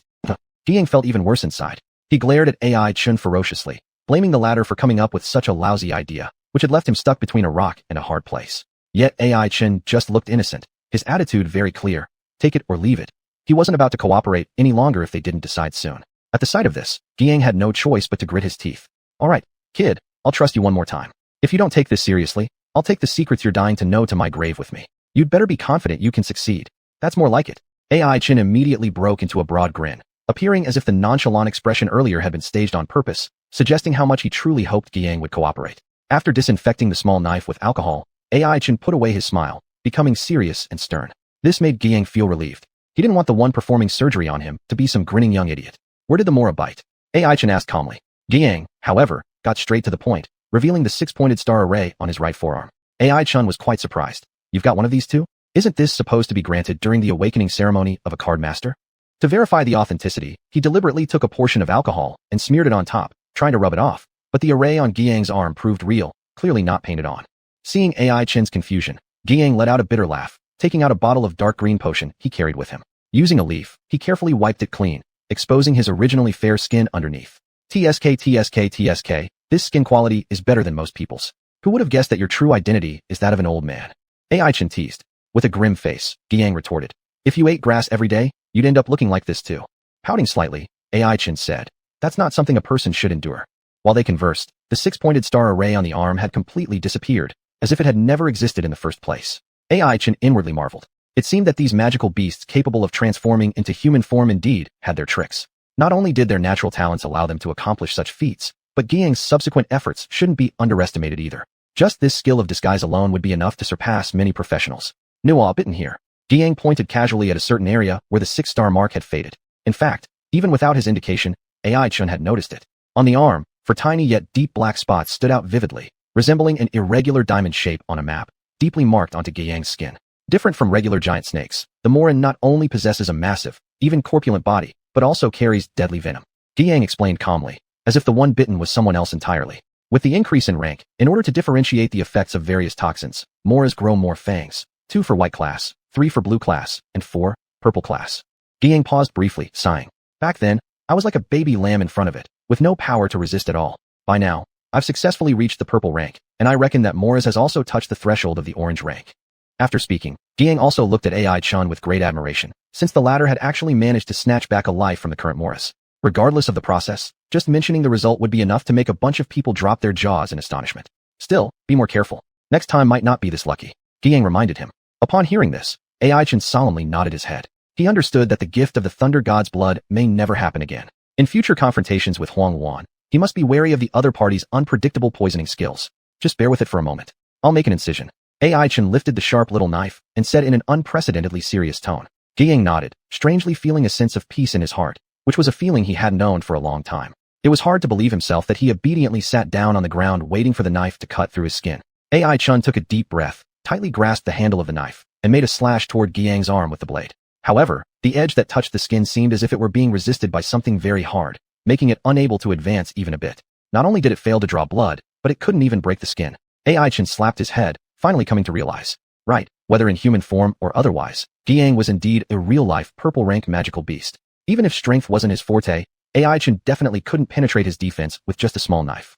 Guiyang felt even worse inside. He glared at AI Chun ferociously, blaming the latter for coming up with such a lousy idea, which had left him stuck between a rock and a hard place. Yet AI Chun just looked innocent, his attitude very clear. Take it or leave it. He wasn't about to cooperate any longer if they didn't decide soon. At the sight of this, Guiyang had no choice but to grit his teeth. All right, kid, I'll trust you one more time. If you don't take this seriously, I'll take the secrets you're dying to know to my grave with me. You'd better be confident you can succeed. That's more like it. AI Chin immediately broke into a broad grin, appearing as if the nonchalant expression earlier had been staged on purpose, suggesting how much he truly hoped Guiyang would cooperate. After disinfecting the small knife with alcohol, AI Chin put away his smile, becoming serious and stern. This made Guiyang feel relieved. He didn't want the one performing surgery on him to be some grinning young idiot. Where did the Mora bite? AI Chin asked calmly. Guiyang, however, got straight to the point, revealing the 6-pointed star array on his right forearm. AI Chun was quite surprised. You've got one of these too? Isn't this supposed to be granted during the awakening ceremony of a card master? To verify the authenticity, he deliberately took a portion of alcohol and smeared it on top, trying to rub it off. But the array on Guiyang's arm proved real, clearly not painted on. Seeing AI Chin's confusion, Guiyang let out a bitter laugh, taking out a bottle of dark green potion he carried with him. Using a leaf, he carefully wiped it clean, exposing his originally fair skin underneath. TSK, this skin quality is better than most people's. Who would have guessed that your true identity is that of an old man? AI Chin teased. With a grim face, Guiyang retorted. If you ate grass every day, you'd end up looking like this too. Pouting slightly, AI Chin said. That's not something a person should endure. While they conversed, the 6-pointed star array on the arm had completely disappeared, as if it had never existed in the first place. AI Chin inwardly marveled. It seemed that these magical beasts capable of transforming into human form indeed had their tricks. Not only did their natural talents allow them to accomplish such feats, but Guiyang's subsequent efforts shouldn't be underestimated either. Just this skill of disguise alone would be enough to surpass many professionals. Nuo bitten here. Guiyang pointed casually at a certain area where the 6-star mark had faded. In fact, even without his indication, AI Chun had noticed it. On the arm, 4 tiny yet deep black spots stood out vividly, resembling an irregular diamond shape on a map, deeply marked onto Guiyang's skin. Different from regular giant snakes, the Morin not only possesses a massive, even corpulent body, but also carries deadly venom. Guiyang explained calmly, as if the one bitten was someone else entirely. With the increase in rank, in order to differentiate the effects of various toxins, Moras grow more fangs, 2 for white class, 3 for blue class, and 4, purple class. Guiyang paused briefly, sighing. Back then, I was like a baby lamb in front of it, with no power to resist at all. By now, I've successfully reached the purple rank, and I reckon that Moras has also touched the threshold of the orange rank. After speaking, Guiyang also looked at AI Chun with great admiration, since the latter had actually managed to snatch back a life from the current Moras. Regardless of the process, just mentioning the result would be enough to make a bunch of people drop their jaws in astonishment. Still, be more careful. Next time might not be this lucky, Giang reminded him. Upon hearing this, Ai Chen solemnly nodded his head. He understood that the gift of the thunder god's blood may never happen again. In future confrontations with xuanhuan, he must be wary of the other party's unpredictable poisoning skills. Just bear with it for a moment. I'll make an incision. Ai Chen lifted the sharp little knife and said in an unprecedentedly serious tone. Giang nodded, strangely feeling a sense of peace in his heart, which was a feeling he hadn't known for a long time. It was hard to believe himself that he obediently sat down on the ground waiting for the knife to cut through his skin. Ai Chen took a deep breath, tightly grasped the handle of the knife, and made a slash toward Giang's arm with the blade. However, the edge that touched the skin seemed as if it were being resisted by something very hard, making it unable to advance even a bit. Not only did it fail to draw blood, but it couldn't even break the skin. Ai Chen slapped his head, finally coming to realize. Right, whether in human form or otherwise, Giang was indeed a real-life purple-rank magical beast. Even if strength wasn't his forte, Ai Chen definitely couldn't penetrate his defense with just a small knife.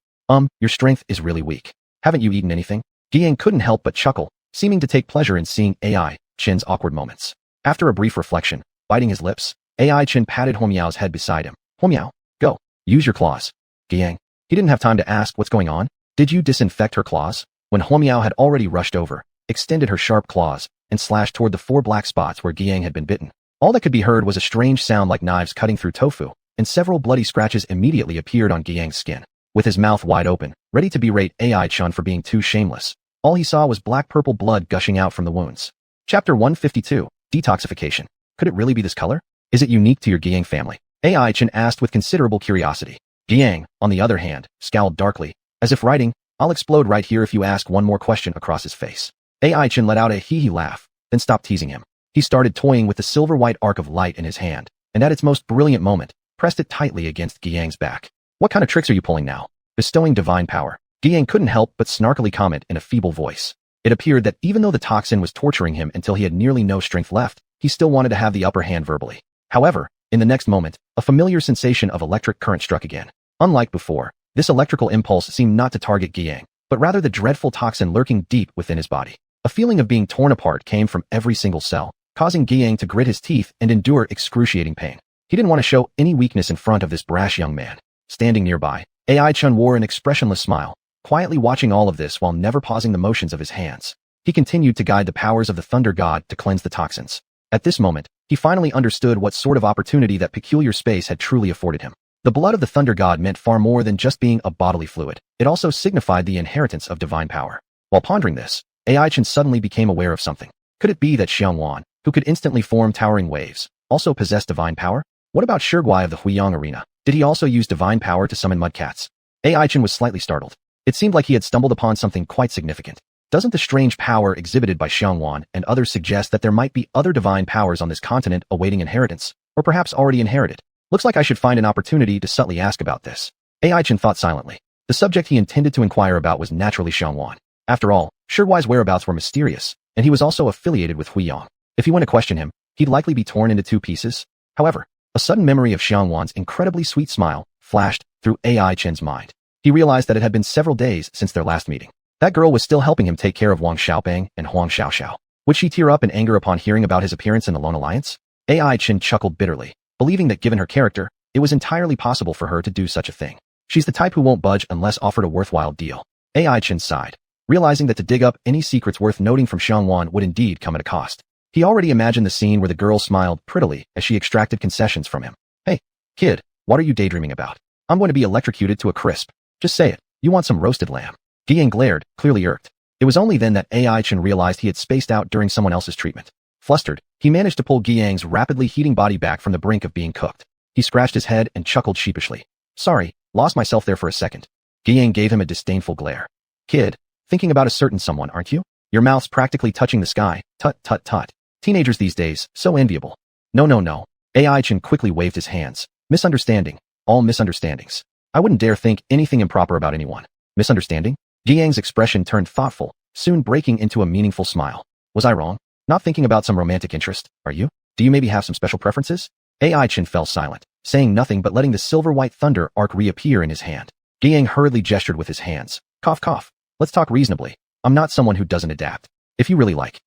Your strength is really weak. Haven't you eaten anything? Giang couldn't help but chuckle, seeming to take pleasure in seeing Ai Chen's awkward moments. After a brief reflection, biting his lips, Ai Chen patted Huomiao's head beside him. Huomiao, go. Use your claws. Giang. He didn't have time to ask what's going on. Did you disinfect her claws? When Huomiao had already rushed over, extended her sharp claws, and slashed toward the 4 black spots where Giang had been bitten. All that could be heard was a strange sound like knives cutting through tofu, and several bloody scratches immediately appeared on Giang's skin. With his mouth wide open, ready to berate Ai Chen for being too shameless, all he saw was black-purple blood gushing out from the wounds. Chapter 152, Detoxification. Could it really be this color? Is it unique to your Giang family? Ai Chen asked with considerable curiosity. Giang, on the other hand, scowled darkly, as if writing, I'll explode right here if you ask one more question across his face. Ai Chen let out a hee-hee laugh, then stopped teasing him. He started toying with the silver-white arc of light in his hand, and at its most brilliant moment, pressed it tightly against Giang's back. What kind of tricks are you pulling now? Bestowing divine power. Giang couldn't help but snarkily comment in a feeble voice. It appeared that even though the toxin was torturing him until he had nearly no strength left, he still wanted to have the upper hand verbally. However, in the next moment, a familiar sensation of electric current struck again. Unlike before, this electrical impulse seemed not to target Giang, but rather the dreadful toxin lurking deep within his body. A feeling of being torn apart came from every single cell, causing Giang to grit his teeth and endure excruciating pain. He didn't want to show any weakness in front of this brash young man. Standing nearby, Ai Chen wore an expressionless smile, quietly watching all of this while never pausing the motions of his hands. He continued to guide the powers of the thunder god to cleanse the toxins. At this moment, he finally understood what sort of opportunity that peculiar space had truly afforded him. The blood of the thunder god meant far more than just being a bodily fluid. It also signified the inheritance of divine power. While pondering this, Ai Chen suddenly became aware of something. Could it be that Xianhuan, who could instantly form towering waves, also possessed divine power? What about Shiguai of the Huiyang arena? Did he also use divine power to summon mudcats? Ai Chen was slightly startled. It seemed like he had stumbled upon something quite significant. Doesn't the strange power exhibited by Xianhuan and others suggest that there might be other divine powers on this continent awaiting inheritance, or perhaps already inherited? Looks like I should find an opportunity to subtly ask about this. Ai Chen thought silently. The subject he intended to inquire about was naturally Xianhuan. After all, Shiguai's whereabouts were mysterious, and he was also affiliated with Huiyang. If he went to question him, he'd likely be torn into 2 pieces. However, a sudden memory of Xianhuan's incredibly sweet smile flashed through Ai Chen's mind. He realized that it had been several days since their last meeting. That girl was still helping him take care of Wang Xiaobang and Huang Xiaoxiao. Would she tear up in anger upon hearing about his appearance in the Lone Alliance? Ai Chen chuckled bitterly, believing that given her character, it was entirely possible for her to do such a thing. She's the type who won't budge unless offered a worthwhile deal. Ai Chen sighed, realizing that to dig up any secrets worth noting from Xianhuan would indeed come at a cost. He already imagined the scene where the girl smiled prettily as she extracted concessions from him. Hey, kid, what are you daydreaming about? I'm going to be electrocuted to a crisp. Just say it. You want some roasted lamb? Giang glared, clearly irked. It was only then that Ai Chen realized he had spaced out during someone else's treatment. Flustered, he managed to pull Giang's rapidly heating body back from the brink of being cooked. He scratched his head and chuckled sheepishly. Sorry, lost myself there for a second. Giang gave him a disdainful glare. Kid, thinking about a certain someone, aren't you? Your mouth's practically touching the sky. Tut tut tut. Teenagers these days, so enviable. No. Ai Chen quickly waved his hands. Misunderstanding. All misunderstandings. I wouldn't dare think anything improper about anyone. Misunderstanding? Giang's expression turned thoughtful, soon breaking into a meaningful smile. Was I wrong? Not thinking about some romantic interest, are you? Do you maybe have some special preferences? Ai Chen fell silent, saying nothing but letting the silver-white thunder arc reappear in his hand. Giang hurriedly gestured with his hands. Cough cough. Let's talk reasonably. I'm not someone who doesn't adapt. If you really like.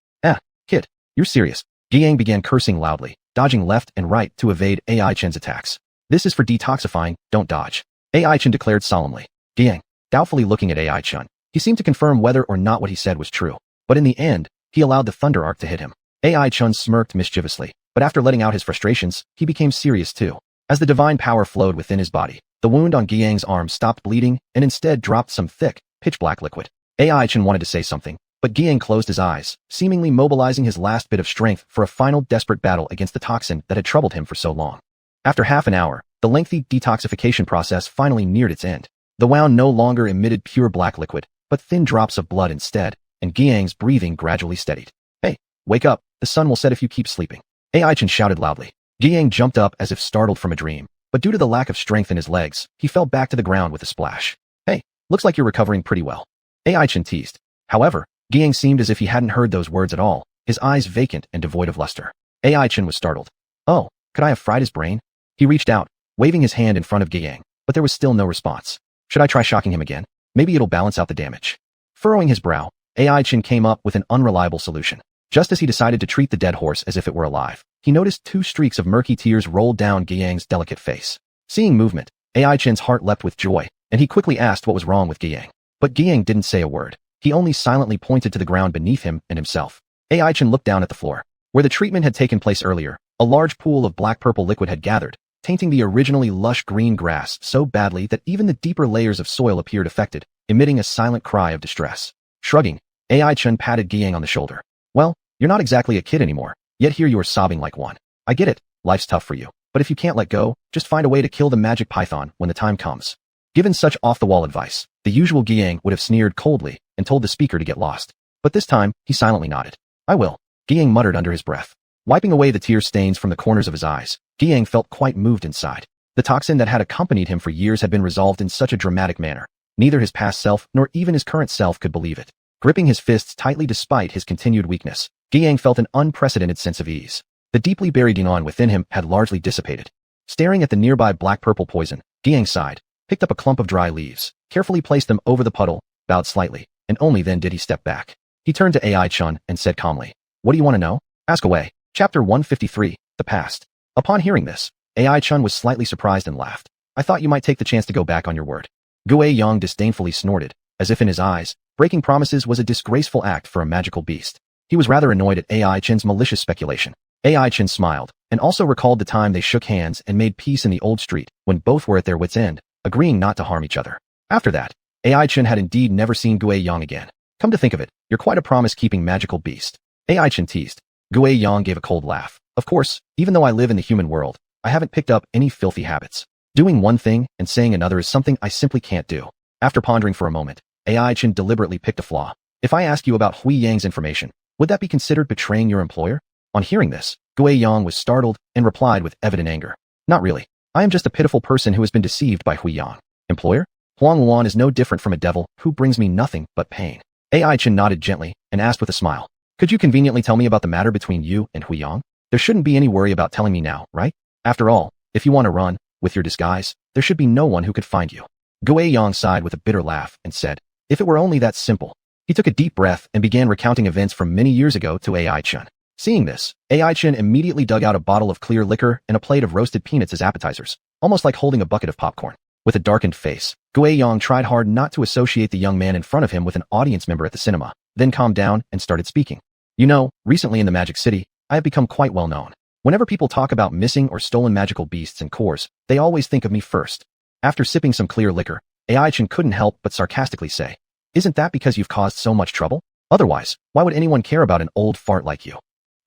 Kid. You're serious. Giang began cursing loudly, dodging left and right to evade Ai Chen's attacks. This is for detoxifying, don't dodge. AI Chen declared solemnly. Giang, doubtfully looking at AI Chen. He seemed to confirm whether or not what he said was true. But in the end, he allowed the thunder arc to hit him. AI Chen smirked mischievously, but after letting out his frustrations, he became serious too. As the divine power flowed within his body, the wound on Giang's arm stopped bleeding and instead dropped some thick, pitch-black liquid. AI Chen wanted to say something, but Giang closed his eyes, seemingly mobilizing his last bit of strength for a final desperate battle against the toxin that had troubled him for so long. After half an hour, the lengthy detoxification process finally neared its end. The wound no longer emitted pure black liquid, but thin drops of blood instead, and Giang's breathing gradually steadied. Hey, wake up, the sun will set if you keep sleeping. AI Chen shouted loudly. Giang jumped up as if startled from a dream, but due to the lack of strength in his legs, he fell back to the ground with a splash. Hey, looks like you're recovering pretty well. AI Chen teased. However, Giang seemed as if he hadn't heard those words at all, his eyes vacant and devoid of luster. AI Chen was startled. Oh, could I have fried his brain? He reached out, waving his hand in front of Giang, but there was still no response. Should I try shocking him again? Maybe it'll balance out the damage. Furrowing his brow, AI Chen came up with an unreliable solution. Just as he decided to treat the dead horse as if it were alive, he noticed 2 streaks of murky tears roll down Giang's delicate face. Seeing movement, AI Chen's heart leapt with joy, and he quickly asked what was wrong with Giang. But Giang didn't say a word. He only silently pointed to the ground beneath him and himself. AI Chen looked down at the floor. Where the treatment had taken place earlier, a large pool of black-purple liquid had gathered, tainting the originally lush green grass so badly that even the deeper layers of soil appeared affected, emitting a silent cry of distress. Shrugging, AI Chen patted Giang on the shoulder. Well, you're not exactly a kid anymore, yet here you are sobbing like one. I get it, life's tough for you, but if you can't let go, just find a way to kill the magic python when the time comes. Given such off-the-wall advice, the usual Giang would have sneered coldly and told the speaker to get lost. But this time, he silently nodded. I will, Giang muttered under his breath. Wiping away the tear stains from the corners of his eyes, Giang felt quite moved inside. The toxin that had accompanied him for years had been resolved in such a dramatic manner. Neither his past self nor even his current self could believe it. Gripping his fists tightly despite his continued weakness, Giang felt an unprecedented sense of ease. The deeply buried yuan within him had largely dissipated. Staring at the nearby black-purple poison, Giang sighed, picked up a clump of dry leaves, carefully placed them over the puddle, bowed slightly, and only then did he step back. He turned to AI Chen and said calmly, What do you want to know? Ask away. Chapter 153, The Past. Upon hearing this, AI Chen was slightly surprised and laughed. I thought you might take the chance to go back on your word. Gui Yang disdainfully snorted, as if in his eyes, breaking promises was a disgraceful act for a magical beast. He was rather annoyed at AI Chen's malicious speculation. AI Chen smiled, and also recalled the time they shook hands and made peace in the old street, when both were at their wits' end, agreeing not to harm each other. After that, AI Chen had indeed never seen Gui Yang again. Come to think of it, you're quite a promise-keeping magical beast. AI Chen teased. Gui Yang gave a cold laugh. Of course, even though I live in the human world, I haven't picked up any filthy habits. Doing one thing and saying another is something I simply can't do. After pondering for a moment, AI Chen deliberately picked a flaw. If I ask you about Hui Yang's information, would that be considered betraying your employer? On hearing this, Gui Yang was startled and replied with evident anger. Not really. I am just a pitiful person who has been deceived by Hui Yang. Employer? Xuanhuan is no different from a devil who brings me nothing but pain. AI Chen nodded gently and asked with a smile. Could you conveniently tell me about the matter between you and Hui Yang? There shouldn't be any worry about telling me now, right? After all, if you want to run, with your disguise, there should be no one who could find you. Gui Yang sighed with a bitter laugh and said, if it were only that simple. He took a deep breath and began recounting events from many years ago to AI Chen. Seeing this, AI Chen immediately dug out a bottle of clear liquor and a plate of roasted peanuts as appetizers, almost like holding a bucket of popcorn. With a darkened face, Gui Yang tried hard not to associate the young man in front of him with an audience member at the cinema, then calmed down and started speaking. You know, recently in the Magic City, I have become quite well known. Whenever people talk about missing or stolen magical beasts and cores, they always think of me first. After sipping some clear liquor, AI Chen couldn't help but sarcastically say, Isn't that because you've caused so much trouble? Otherwise, why would anyone care about an old fart like you?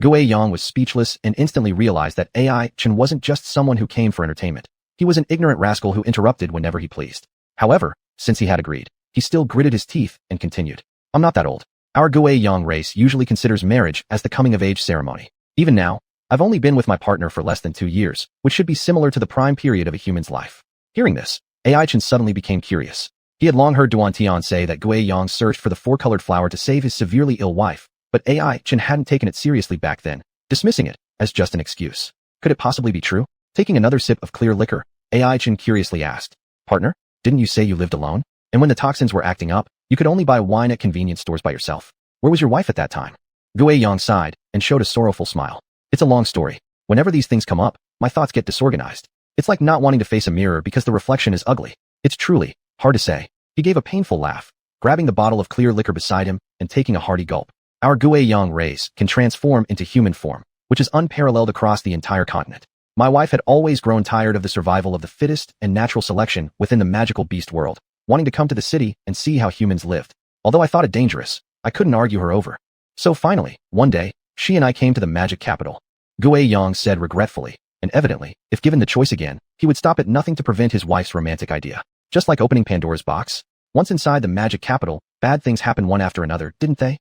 Gui Yang was speechless and instantly realized that AI Chen wasn't just someone who came for entertainment. He was an ignorant rascal who interrupted whenever he pleased. However, since he had agreed, he still gritted his teeth and continued. I'm not that old. Our Gui Yang race usually considers marriage as the coming-of-age ceremony. Even now, I've only been with my partner for less than 2 years, which should be similar to the prime period of a human's life. Hearing this, AI Chen suddenly became curious. He had long heard Duan Tian say that Gui Yang searched for the four-colored flower to save his severely ill wife, but AI Chen hadn't taken it seriously back then, dismissing it as just an excuse. Could it possibly be true? Taking another sip of clear liquor, AI Chen curiously asked, Partner, didn't you say you lived alone? And when the toxins were acting up, you could only buy wine at convenience stores by yourself. Where was your wife at that time? Gui Yang sighed and showed a sorrowful smile. It's a long story. Whenever these things come up, my thoughts get disorganized. It's like not wanting to face a mirror because the reflection is ugly. It's truly hard to say. He gave a painful laugh, grabbing the bottle of clear liquor beside him and taking a hearty gulp. Our xuanhuan race can transform into human form, which is unparalleled across the entire continent. My wife had always grown tired of the survival of the fittest and natural selection within the magical beast world, wanting to come to the city and see how humans lived. Although I thought it dangerous, I couldn't argue her over. So finally, one day, she and I came to the magic capital. Xuanhuan said regretfully, and evidently, if given the choice again, he would stop at nothing to prevent his wife's romantic idea. Just like opening Pandora's box. Once inside the magic capital, bad things happened one after another, didn't they?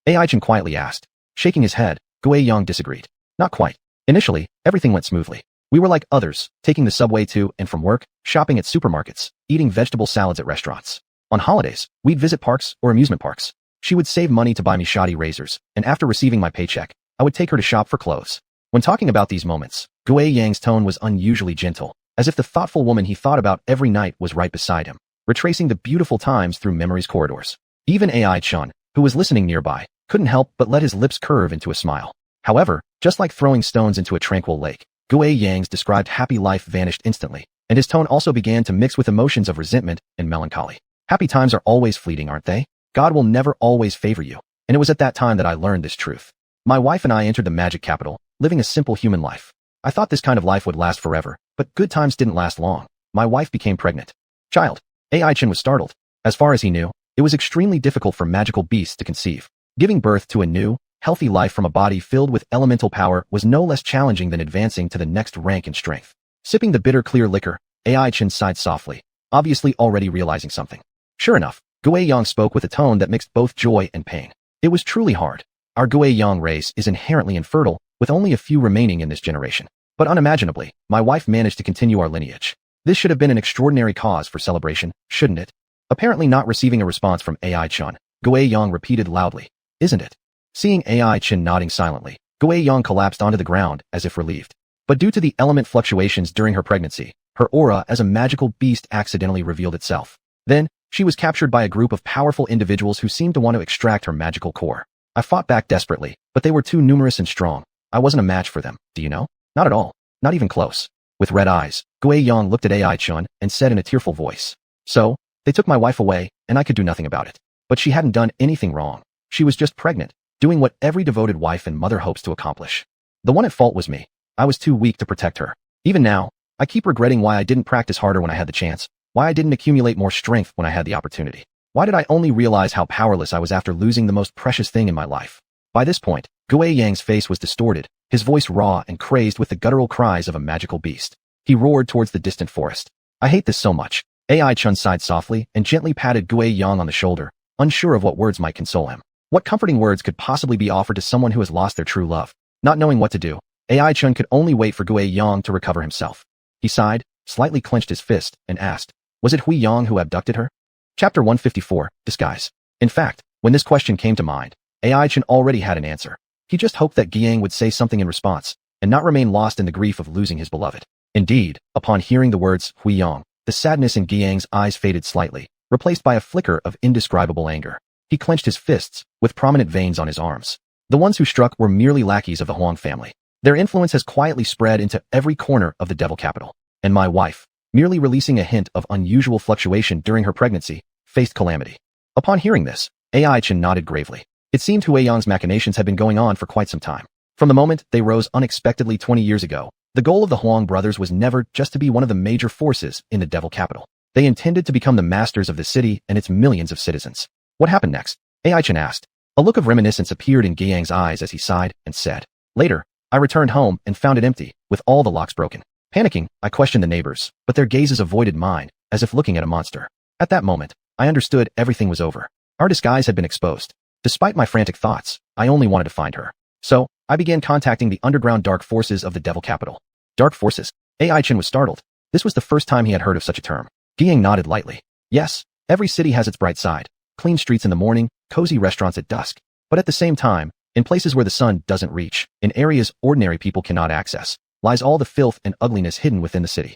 Aichin quietly asked. Shaking his head, Xuanhuan disagreed. Not quite. Initially, everything went smoothly. We were like others, taking the subway to and from work, shopping at supermarkets, eating vegetable salads at restaurants. On holidays, we'd visit parks or amusement parks. She would save money to buy me shoddy razors, and after receiving my paycheck, I would take her to shop for clothes. When talking about these moments, Xuanhuan's tone was unusually gentle, as if the thoughtful woman he thought about every night was right beside him, retracing the beautiful times through memory's corridors. Even Aichin, who was listening nearby, couldn't help but let his lips curve into a smile. However, just like throwing stones into a tranquil lake, Xuanhuan's described happy life vanished instantly, and his tone also began to mix with emotions of resentment and melancholy. Happy times are always fleeting, aren't they? God will never always favor you, and it was at that time that I learned this truth. My wife and I entered the magic capital, living a simple human life. I thought this kind of life would last forever, but good times didn't last long. My wife became pregnant. Child. Aichin was startled. As far as he knew, it was extremely difficult for magical beasts to conceive. Giving birth to a new, healthy life from a body filled with elemental power was no less challenging than advancing to the next rank in strength. Sipping the bitter clear liquor, Aichin sighed softly, obviously already realizing something. Sure enough, Xuanhuan spoke with a tone that mixed both joy and pain. It was truly hard. Our Xuanhuan race is inherently infertile, with only a few remaining in this generation. But unimaginably, my wife managed to continue our lineage. This should have been an extraordinary cause for celebration, shouldn't it? Apparently not receiving a response from Aichin, Xuanhuan repeated loudly, isn't it? Seeing Aichin nodding silently, Xuanhuan collapsed onto the ground as if relieved. But due to the element fluctuations during her pregnancy, her aura as a magical beast accidentally revealed itself. Then, she was captured by a group of powerful individuals who seemed to want to extract her magical core. I fought back desperately, but they were too numerous and strong. I wasn't a match for them, do you know? Not at all. Not even close. With red eyes, Xuanhuan looked at Aichin and said in a tearful voice. So, they took my wife away, and I could do nothing about it. But she hadn't done anything wrong. She was just pregnant, doing what every devoted wife and mother hopes to accomplish. The one at fault was me. I was too weak to protect her. Even now, I keep regretting why I didn't practice harder when I had the chance, why I didn't accumulate more strength when I had the opportunity. Why did I only realize how powerless I was after losing the most precious thing in my life? By this point, Xuanhuan's face was distorted, his voice raw and crazed with the guttural cries of a magical beast. He roared towards the distant forest. I hate this so much. Aichin sighed softly and gently patted Xuanhuan on the shoulder, unsure of what words might console him. What comforting words could possibly be offered to someone who has lost their true love? Not knowing what to do, Aichin could only wait for Xuanhuan to recover himself. He sighed, slightly clenched his fist, and asked, was it Xuanhuan who abducted her? Chapter 154, Disguise. In fact, when this question came to mind, Aichin already had an answer. He just hoped that Xiang would say something in response, and not remain lost in the grief of losing his beloved. Indeed, upon hearing the words Xuanhuan, the sadness in Xiang's eyes faded slightly, replaced by a flicker of indescribable anger. He clenched his fists, with prominent veins on his arms. The ones who struck were merely lackeys of the Huang family. Their influence has quietly spread into every corner of the devil capital. And my wife, merely releasing a hint of unusual fluctuation during her pregnancy, faced calamity. Upon hearing this, Aichin nodded gravely. It seemed Xuanhuan's machinations had been going on for quite some time. From the moment they rose unexpectedly 20 years ago, the goal of the Huang brothers was never just to be one of the major forces in the devil capital. They intended to become the masters of the city and its millions of citizens. What happened next? Aichin asked. A look of reminiscence appeared in Xiang's eyes as he sighed and said, later, I returned home and found it empty, with all the locks broken. Panicking, I questioned the neighbors, but their gazes avoided mine, as if looking at a monster. At that moment, I understood everything was over. Our disguise had been exposed. Despite my frantic thoughts, I only wanted to find her. So, I began contacting the underground dark forces of the devil capital. Dark forces? Aichin was startled. This was the first time he had heard of such a term. Xiang nodded lightly. Yes, every city has its bright side. Clean streets in the morning, cozy restaurants at dusk. But at the same time, in places where the sun doesn't reach, in areas ordinary people cannot access, lies all the filth and ugliness hidden within the city.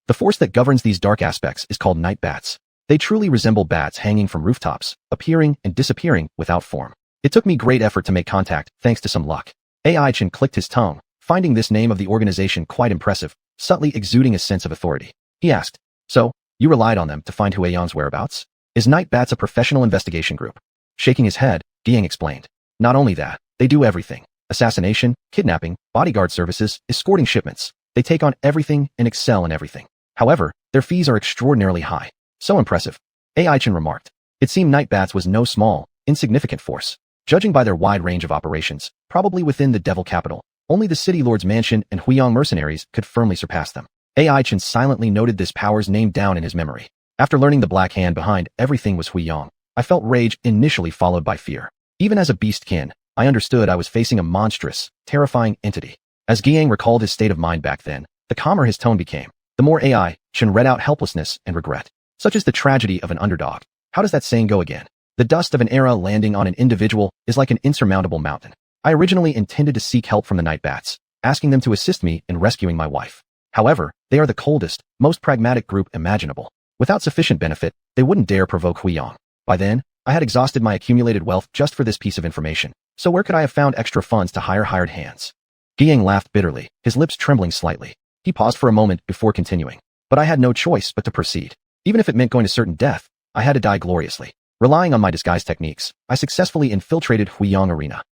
The force that governs these dark aspects is called night bats. They truly resemble bats hanging from rooftops, appearing and disappearing without form. It took me great effort to make contact, thanks to some luck. Aichin clicked his tongue, finding this name of the organization quite impressive, subtly exuding a sense of authority. He asked, "So, you relied on them to find Huiyang's whereabouts? Is Night Bats a professional investigation group?" Shaking his head, Guiyang explained. "Not only that, they do everything. Assassination, kidnapping, bodyguard services, escorting shipments. They take on everything and excel in everything. However, their fees are extraordinarily high. So impressive." AI Chen remarked. It seemed Night Bats was no small, insignificant force. Judging by their wide range of operations, probably within the Devil Capital, only the City Lord's mansion and Huiyang mercenaries could firmly surpass them. AI Chen silently noted this power's name down in his memory. After learning the black hand behind everything was Huiyang, I felt rage initially followed by fear. Even as a beastkin, I understood I was facing a monstrous, terrifying entity. As Guiyang recalled his state of mind back then, the calmer his tone became, the more AI Chen read out helplessness and regret. Such is the tragedy of an underdog. How does that saying go again? The dust of an era landing on an individual is like an insurmountable mountain. I originally intended to seek help from the Night Bats, asking them to assist me in rescuing my wife. However, they are the coldest, most pragmatic group imaginable. Without sufficient benefit, they wouldn't dare provoke Huiyang. By then, I had exhausted my accumulated wealth just for this piece of information. So where could I have found extra funds to hire hired hands? Guiyang laughed bitterly, his lips trembling slightly. He paused for a moment before continuing. But I had no choice but to proceed. Even if it meant going to certain death, I had to die gloriously. Relying on my disguise techniques, I successfully infiltrated Huiyang Arena.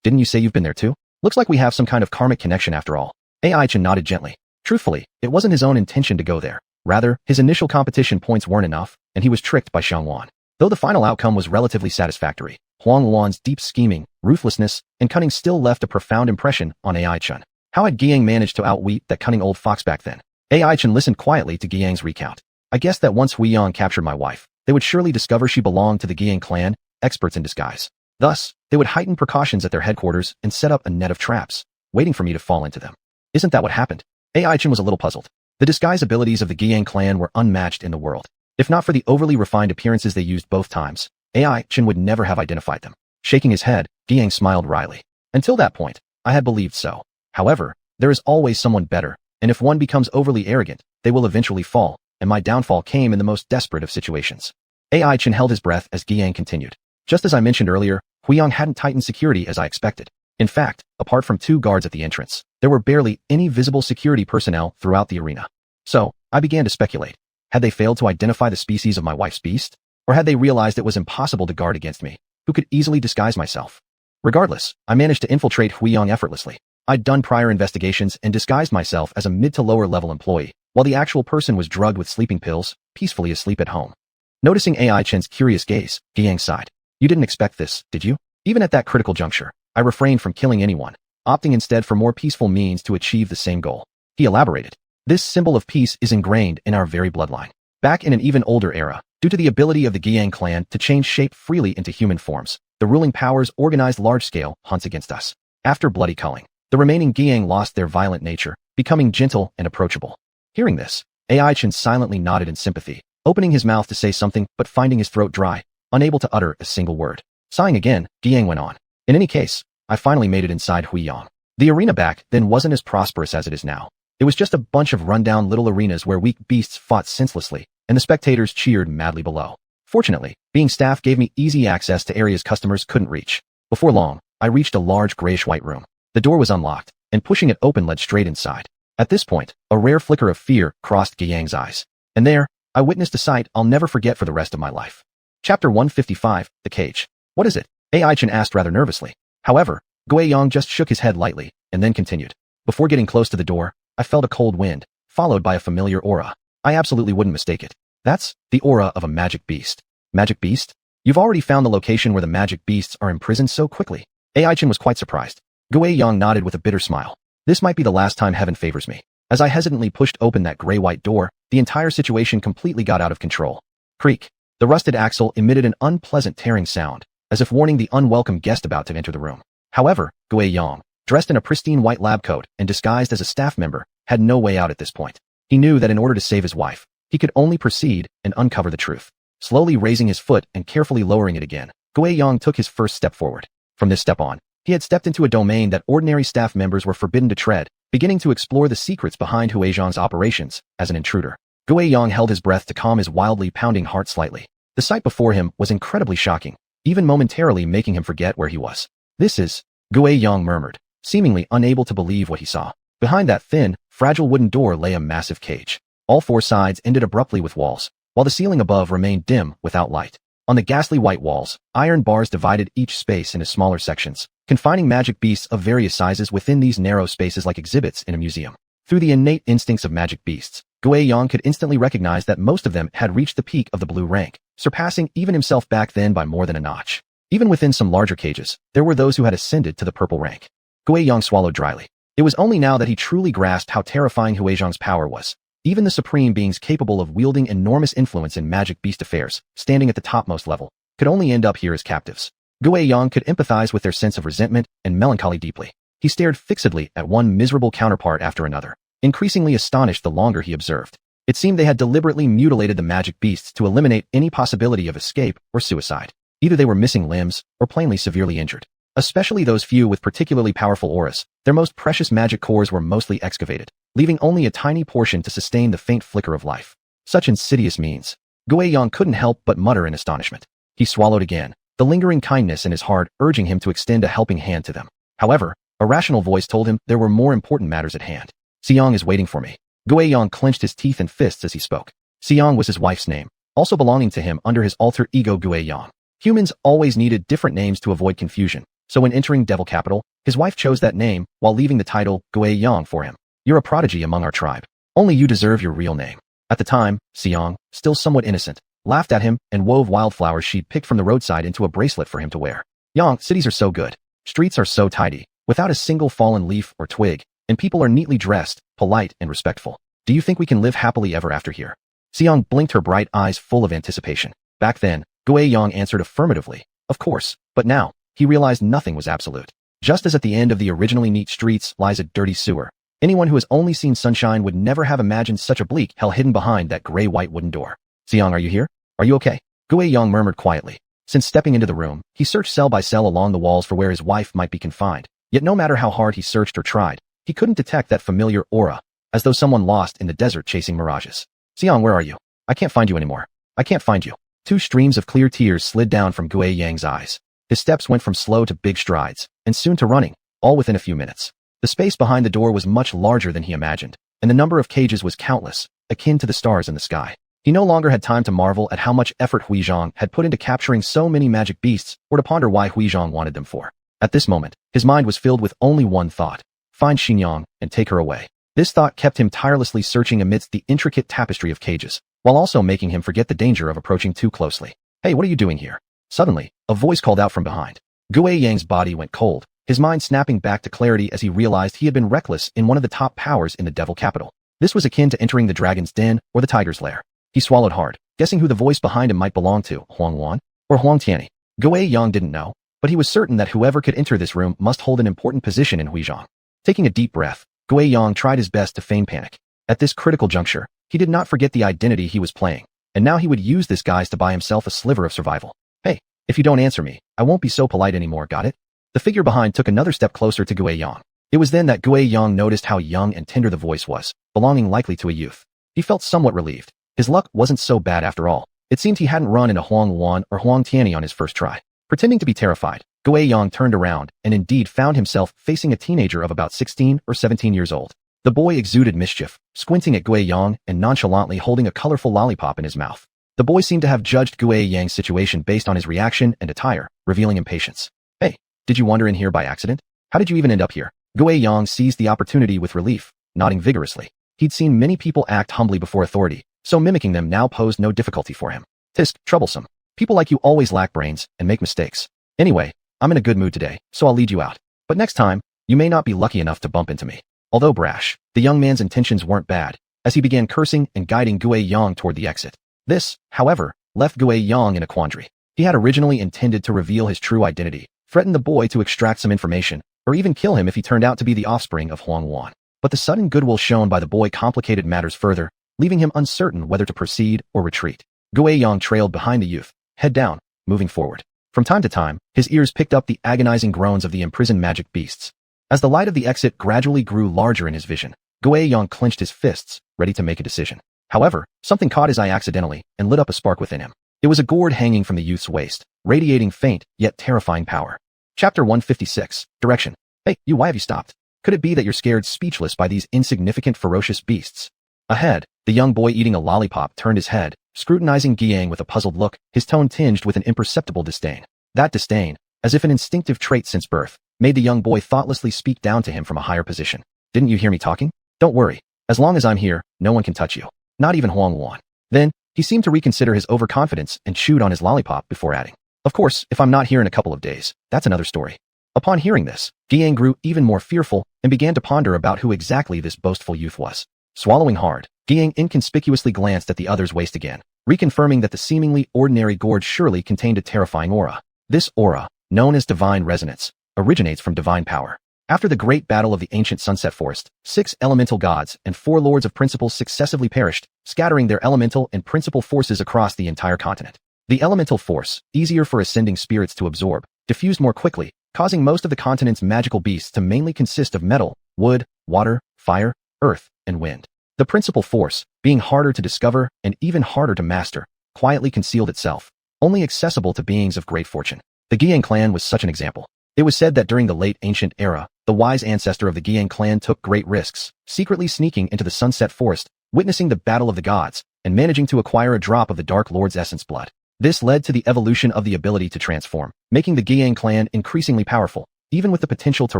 Didn't you say you've been there too? Looks like we have some kind of karmic connection after all. AI Chen nodded gently. Truthfully, it wasn't his own intention to go there. Rather, his initial competition points weren't enough, and he was tricked by Xianhuan. Though the final outcome was relatively satisfactory, Xuanhuan's deep scheming, ruthlessness, and cunning still left a profound impression on AI Chen. How had Guiyang managed to outwit that cunning old fox back then? AI Chen listened quietly to Guiyang's recount. I guessed that once Huiyang captured my wife, they would surely discover she belonged to the Guiyang clan, experts in disguise. Thus, they would heighten precautions at their headquarters and set up a net of traps, waiting for me to fall into them. Isn't that what happened? AI Chen was a little puzzled. The disguise abilities of the Guiyang clan were unmatched in the world. If not for the overly refined appearances they used both times, AI Chen would never have identified them. Shaking his head, Guiyang smiled wryly. Until that point, I had believed so. However, there is always someone better, and if one becomes overly arrogant, they will eventually fall, and my downfall came in the most desperate of situations. AI Chen held his breath as Guiyang continued. Just as I mentioned earlier, Huiyang hadn't tightened security as I expected. In fact, apart from 2 guards at the entrance, there were barely any visible security personnel throughout the arena. So, I began to speculate. Had they failed to identify the species of my wife's beast? Or had they realized it was impossible to guard against me, who could easily disguise myself? Regardless, I managed to infiltrate Huiyang effortlessly. I'd done prior investigations and disguised myself as a mid to lower level employee, while the actual person was drugged with sleeping pills, peacefully asleep at home. Noticing AI Chen's curious gaze, Guiyang sighed. You didn't expect this, did you? Even at that critical juncture, I refrained from killing anyone, opting instead for more peaceful means to achieve the same goal. He elaborated. This symbol of peace is ingrained in our very bloodline. Back in an even older era, due to the ability of the Guiyang clan to change shape freely into human forms, the ruling powers organized large-scale hunts against us. After bloody culling, the remaining Guiyang lost their violent nature, becoming gentle and approachable. Hearing this, AI Chen silently nodded in sympathy, opening his mouth to say something but finding his throat dry, unable to utter a single word. Sighing again, Guiyang went on. In any case, I finally made it inside Huiyang. The arena back then wasn't as prosperous as it is now. It was just a bunch of rundown little arenas where weak beasts fought senselessly, and the spectators cheered madly below. Fortunately, being staff gave me easy access to areas customers couldn't reach. Before long, I reached a large grayish-white room. The door was unlocked, and pushing it open led straight inside. At this point, a rare flicker of fear crossed Guiyang's eyes. And there, I witnessed a sight I'll never forget for the rest of my life. Chapter 155, The Cage. What is it? AI Chen asked rather nervously. However, Guiyang just shook his head lightly, and then continued. Before getting close to the door, I felt a cold wind, followed by a familiar aura. I absolutely wouldn't mistake it. That's the aura of a magic beast. Magic beast? You've already found the location where the magic beasts are imprisoned so quickly. AI Chen was quite surprised. Guiyang nodded with a bitter smile. This might be the last time heaven favors me. As I hesitantly pushed open that gray-white door, the entire situation completely got out of control. Creak. The rusted axle emitted an unpleasant tearing sound, as if warning the unwelcome guest about to enter the room. However, Guiyang, dressed in a pristine white lab coat and disguised as a staff member, had no way out at this point. He knew that in order to save his wife, he could only proceed and uncover the truth. Slowly raising his foot and carefully lowering it again, Guiyang took his first step forward. From this step on, he had stepped into a domain that ordinary staff members were forbidden to tread, beginning to explore the secrets behind Huiyang's operations as an intruder. Guiyang held his breath to calm his wildly pounding heart slightly. The sight before him was incredibly shocking, even momentarily making him forget where he was. This is, Guiyang murmured, seemingly unable to believe what he saw. Behind that thin, fragile wooden door lay a massive cage. All four sides ended abruptly with walls, while the ceiling above remained dim without light. On the ghastly white walls, iron bars divided each space into smaller sections, confining magic beasts of various sizes within these narrow spaces like exhibits in a museum. Through the innate instincts of magic beasts, Xuanhuan could instantly recognize that most of them had reached the peak of the blue rank, surpassing even himself back then by more than a notch. Even within some larger cages, there were those who had ascended to the purple rank. Xuanhuan swallowed dryly. It was only now that he truly grasped how terrifying Huizhang's power was. Even the supreme beings capable of wielding enormous influence in magic beast affairs, standing at the topmost level, could only end up here as captives. Xuanhuan could empathize with their sense of resentment and melancholy deeply. He stared fixedly at one miserable counterpart after another, increasingly astonished the longer he observed. It seemed they had deliberately mutilated the magic beasts to eliminate any possibility of escape or suicide. Either they were missing limbs or plainly severely injured. Especially those few with particularly powerful auras, their most precious magic cores were mostly excavated, leaving only a tiny portion to sustain the faint flicker of life. Such insidious means. Xuanhuan couldn't help but mutter in astonishment. He swallowed again, the lingering kindness in his heart urging him to extend a helping hand to them. However, a rational voice told him there were more important matters at hand. Xiang is waiting for me. Xuanhuan clenched his teeth and fists as he spoke. Xiang was his wife's name, also belonging to him under his alter ego Xuanhuan. Humans always needed different names to avoid confusion, so when entering Devil Capital, his wife chose that name while leaving the title Xuanhuan for him. You're a prodigy among our tribe. Only you deserve your real name. At the time, Xiang, still somewhat innocent, laughed at him and wove wildflowers she'd picked from the roadside into a bracelet for him to wear. Yang, cities are so good. Streets are so tidy, without a single fallen leaf or twig, and people are neatly dressed, polite, and respectful. Do you think we can live happily ever after here? Xiang blinked her bright eyes full of anticipation. Back then, Xuanhuan answered affirmatively. Of course, but now, he realized nothing was absolute. Just as at the end of the originally neat streets lies a dirty sewer, anyone who has only seen sunshine would never have imagined such a bleak hell hidden behind that gray-white wooden door. Xiang, are you here? Are you okay? Xuanhuan murmured quietly. Since stepping into the room, he searched cell by cell along the walls for where his wife might be confined. Yet no matter how hard he searched or tried, he couldn't detect that familiar aura, as though someone lost in the desert chasing mirages. Xiang, where are you? I can't find you anymore. I can't find you. Two streams of clear tears slid down from Xuanhuan's eyes. His steps went from slow to big strides, and soon to running, all within a few minutes. The space behind the door was much larger than he imagined, and the number of cages was countless, akin to the stars in the sky. He no longer had time to marvel at how much effort Huizhang had put into capturing so many magic beasts, or to ponder why Huizhang wanted them for. At this moment, his mind was filled with only one thought: find Xianxia and take her away. This thought kept him tirelessly searching amidst the intricate tapestry of cages, while also making him forget the danger of approaching too closely. Hey, what are you doing here? Suddenly, a voice called out from behind. Xuanhuan's body went cold, his mind snapping back to clarity as he realized he had been reckless in one of the top powers in the Devil Capital. This was akin to entering the dragon's den or the tiger's lair. He swallowed hard, guessing who the voice behind him might belong to, xuanhuan or Huang Tianyi. Xuanhuan didn't know, but he was certain that whoever could enter this room must hold an important position in Huizhang. Taking a deep breath, Xuanhuan tried his best to feign panic. At this critical juncture, he did not forget the identity he was playing, and now he would use this guise to buy himself a sliver of survival. Hey, if you don't answer me, I won't be so polite anymore, got it? The figure behind took another step closer to Xuanhuan. It was then that Xuanhuan noticed how young and tender the voice was, belonging likely to a youth. He felt somewhat relieved. His luck wasn't so bad after all. It seemed he hadn't run into Xuanhuan or Huang Tianyi on his first try. Pretending to be terrified, Xuanhuan turned around and indeed found himself facing a teenager of about 16 or 17 years old. The boy exuded mischief, squinting at Xuanhuan and nonchalantly holding a colorful lollipop in his mouth. The boy seemed to have judged Xuanhuan's situation based on his reaction and attire, revealing impatience. Hey, did you wander in here by accident? How did you even end up here? Xuanhuan seized the opportunity with relief, nodding vigorously. He'd seen many people act humbly before authority, so mimicking them now posed no difficulty for him. Tisk, troublesome. People like you always lack brains and make mistakes. Anyway, I'm in a good mood today, so I'll lead you out. But next time, you may not be lucky enough to bump into me. Although brash, the young man's intentions weren't bad, as he began cursing and guiding Xuanhuan toward the exit. This, however, left Xuanhuan in a quandary. He had originally intended to reveal his true identity, threaten the boy to extract some information, or even kill him if he turned out to be the offspring of xuanhuan. But the sudden goodwill shown by the boy complicated matters further, leaving him uncertain whether to proceed or retreat. Xuanhuan trailed behind the youth, head down, moving forward. From time to time, his ears picked up the agonizing groans of the imprisoned magic beasts. As the light of the exit gradually grew larger in his vision, Xuanhuan clenched his fists, ready to make a decision. However, something caught his eye accidentally and lit up a spark within him. It was a gourd hanging from the youth's waist, radiating faint yet terrifying power. Chapter 156, Direction. Hey, you, why have you stopped? Could it be that you're scared speechless by these insignificant ferocious beasts? Ahead, the young boy eating a lollipop turned his head, scrutinizing Giang with a puzzled look, his tone tinged with an imperceptible disdain. That disdain, as if an instinctive trait since birth, made the young boy thoughtlessly speak down to him from a higher position. Didn't you hear me talking? Don't worry. As long as I'm here, no one can touch you. Not even xuanhuan. Then, he seemed to reconsider his overconfidence and chewed on his lollipop before adding, of course, if I'm not here in a couple of days, that's another story. Upon hearing this, Giang grew even more fearful and began to ponder about who exactly this boastful youth was. Swallowing hard, Giang inconspicuously glanced at the other's waist again, reconfirming that the seemingly ordinary gourd surely contained a terrifying aura. This aura, known as divine resonance, originates from divine power. After the great battle of the ancient sunset forest, 6 elemental gods and 4 lords of principles successively perished, scattering their elemental and principal forces across the entire continent. The elemental force, easier for ascending spirits to absorb, diffused more quickly, causing most of the continent's magical beasts to mainly consist of metal, wood, water, fire, earth, and wind. The principal force, being harder to discover and even harder to master, quietly concealed itself, only accessible to beings of great fortune. The Xiang clan was such an example. It was said that during the late ancient era, the wise ancestor of the Xiang clan took great risks, secretly sneaking into the sunset forest, witnessing the battle of the gods, and managing to acquire a drop of the Dark Lord's essence blood. This led to the evolution of the ability to transform, making the Xiang clan increasingly powerful, even with the potential to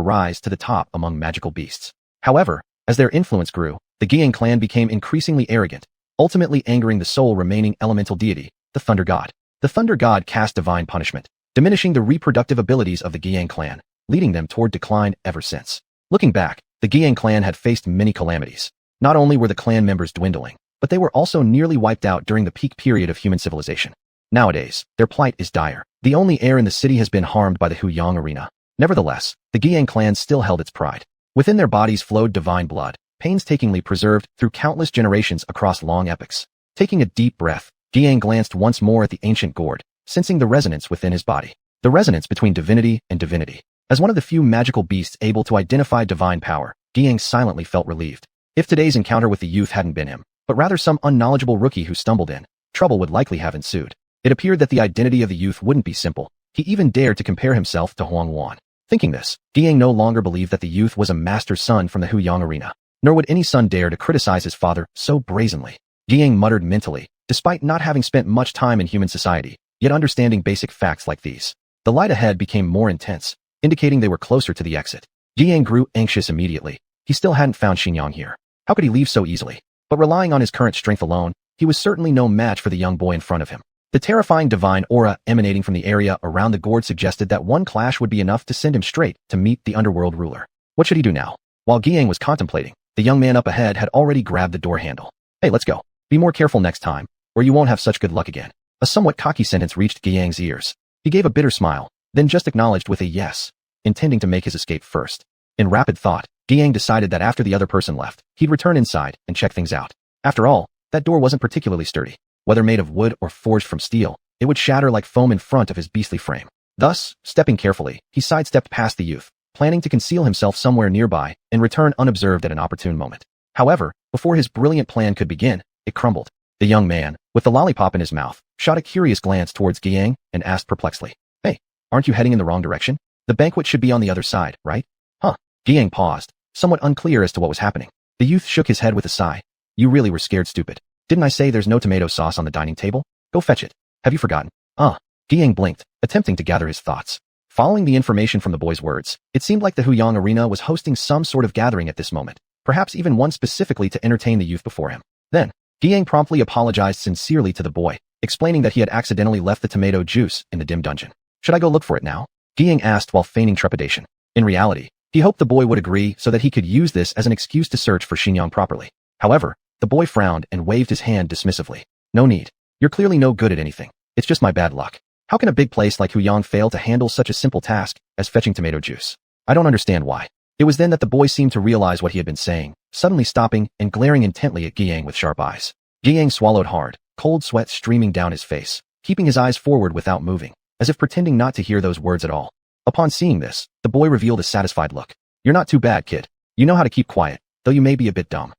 rise to the top among magical beasts. However, as their influence grew, the Xiang clan became increasingly arrogant, ultimately angering the sole remaining elemental deity, the Thunder God. The Thunder God cast divine punishment, diminishing the reproductive abilities of the Xiang clan, leading them toward decline ever since. Looking back, the Xiang clan had faced many calamities. Not only were the clan members dwindling, but they were also nearly wiped out during the peak period of human civilization. Nowadays, their plight is dire. The only air in the city has been harmed by the Huyang arena. Nevertheless, the Xiang clan still held its pride. Within their bodies flowed divine blood, painstakingly preserved through countless generations across long epochs. Taking a deep breath, Xiang glanced once more at the ancient gourd, sensing the resonance within his body. The resonance between divinity and divinity. As one of the few magical beasts able to identify divine power, Xiang silently felt relieved. If today's encounter with the youth hadn't been him, but rather some unknowledgeable rookie who stumbled in, trouble would likely have ensued. It appeared that the identity of the youth wouldn't be simple. He even dared to compare himself to xuanhuan. Thinking this, Xiang no longer believed that the youth was a master son from the Huyang arena, nor would any son dare to criticize his father so brazenly. Xiang muttered mentally, despite not having spent much time in human society, yet understanding basic facts like these. The light ahead became more intense, indicating they were closer to the exit. Xiang grew anxious immediately. He still hadn't found Xinjiang here. How could he leave so easily? But relying on his current strength alone, he was certainly no match for the young boy in front of him. The terrifying divine aura emanating from the area around the gourd suggested that one clash would be enough to send him straight to meet the underworld ruler. What should he do now? While Xiang was contemplating, the young man up ahead had already grabbed the door handle. Hey, let's go. Be more careful next time, or you won't have such good luck again. A somewhat cocky sentence reached Xiang's ears. He gave a bitter smile, then just acknowledged with a yes, intending to make his escape first. In rapid thought, Xiang decided that after the other person left, he'd return inside and check things out. After all, that door wasn't particularly sturdy. Whether made of wood or forged from steel, it would shatter like foam in front of his beastly frame. Thus, stepping carefully, he sidestepped past the youth, planning to conceal himself somewhere nearby and return unobserved at an opportune moment. However, before his brilliant plan could begin, it crumbled. The young man, with the lollipop in his mouth, shot a curious glance towards Xiang and asked perplexedly, "Hey, aren't you heading in the wrong direction? The banquet should be on the other side, right?" Huh. Xiang paused, somewhat unclear as to what was happening. The youth shook his head with a sigh. "You really were scared stupid. Didn't I say there's no tomato sauce on the dining table? Go fetch it. Have you forgotten?" Xiang blinked, attempting to gather his thoughts. Following the information from the boy's words, it seemed like the Huyang arena was hosting some sort of gathering at this moment, perhaps even one specifically to entertain the youth before him. Then, Xiang promptly apologized sincerely to the boy, explaining that he had accidentally left the tomato juice in the dim dungeon. "Should I go look for it now?" Xiang asked while feigning trepidation. In reality, he hoped the boy would agree so that he could use this as an excuse to search for Xinjiang properly. However, the boy frowned and waved his hand dismissively. "No need. You're clearly no good at anything. It's just my bad luck. How can a big place like Huyang fail to handle such a simple task as fetching tomato juice? I don't understand why." It was then that the boy seemed to realize what he had been saying, suddenly stopping and glaring intently at Xiang with sharp eyes. Xiang swallowed hard, cold sweat streaming down his face, keeping his eyes forward without moving, as if pretending not to hear those words at all. Upon seeing this, the boy revealed a satisfied look. "You're not too bad, kid. You know how to keep quiet, though you may be a bit dumb."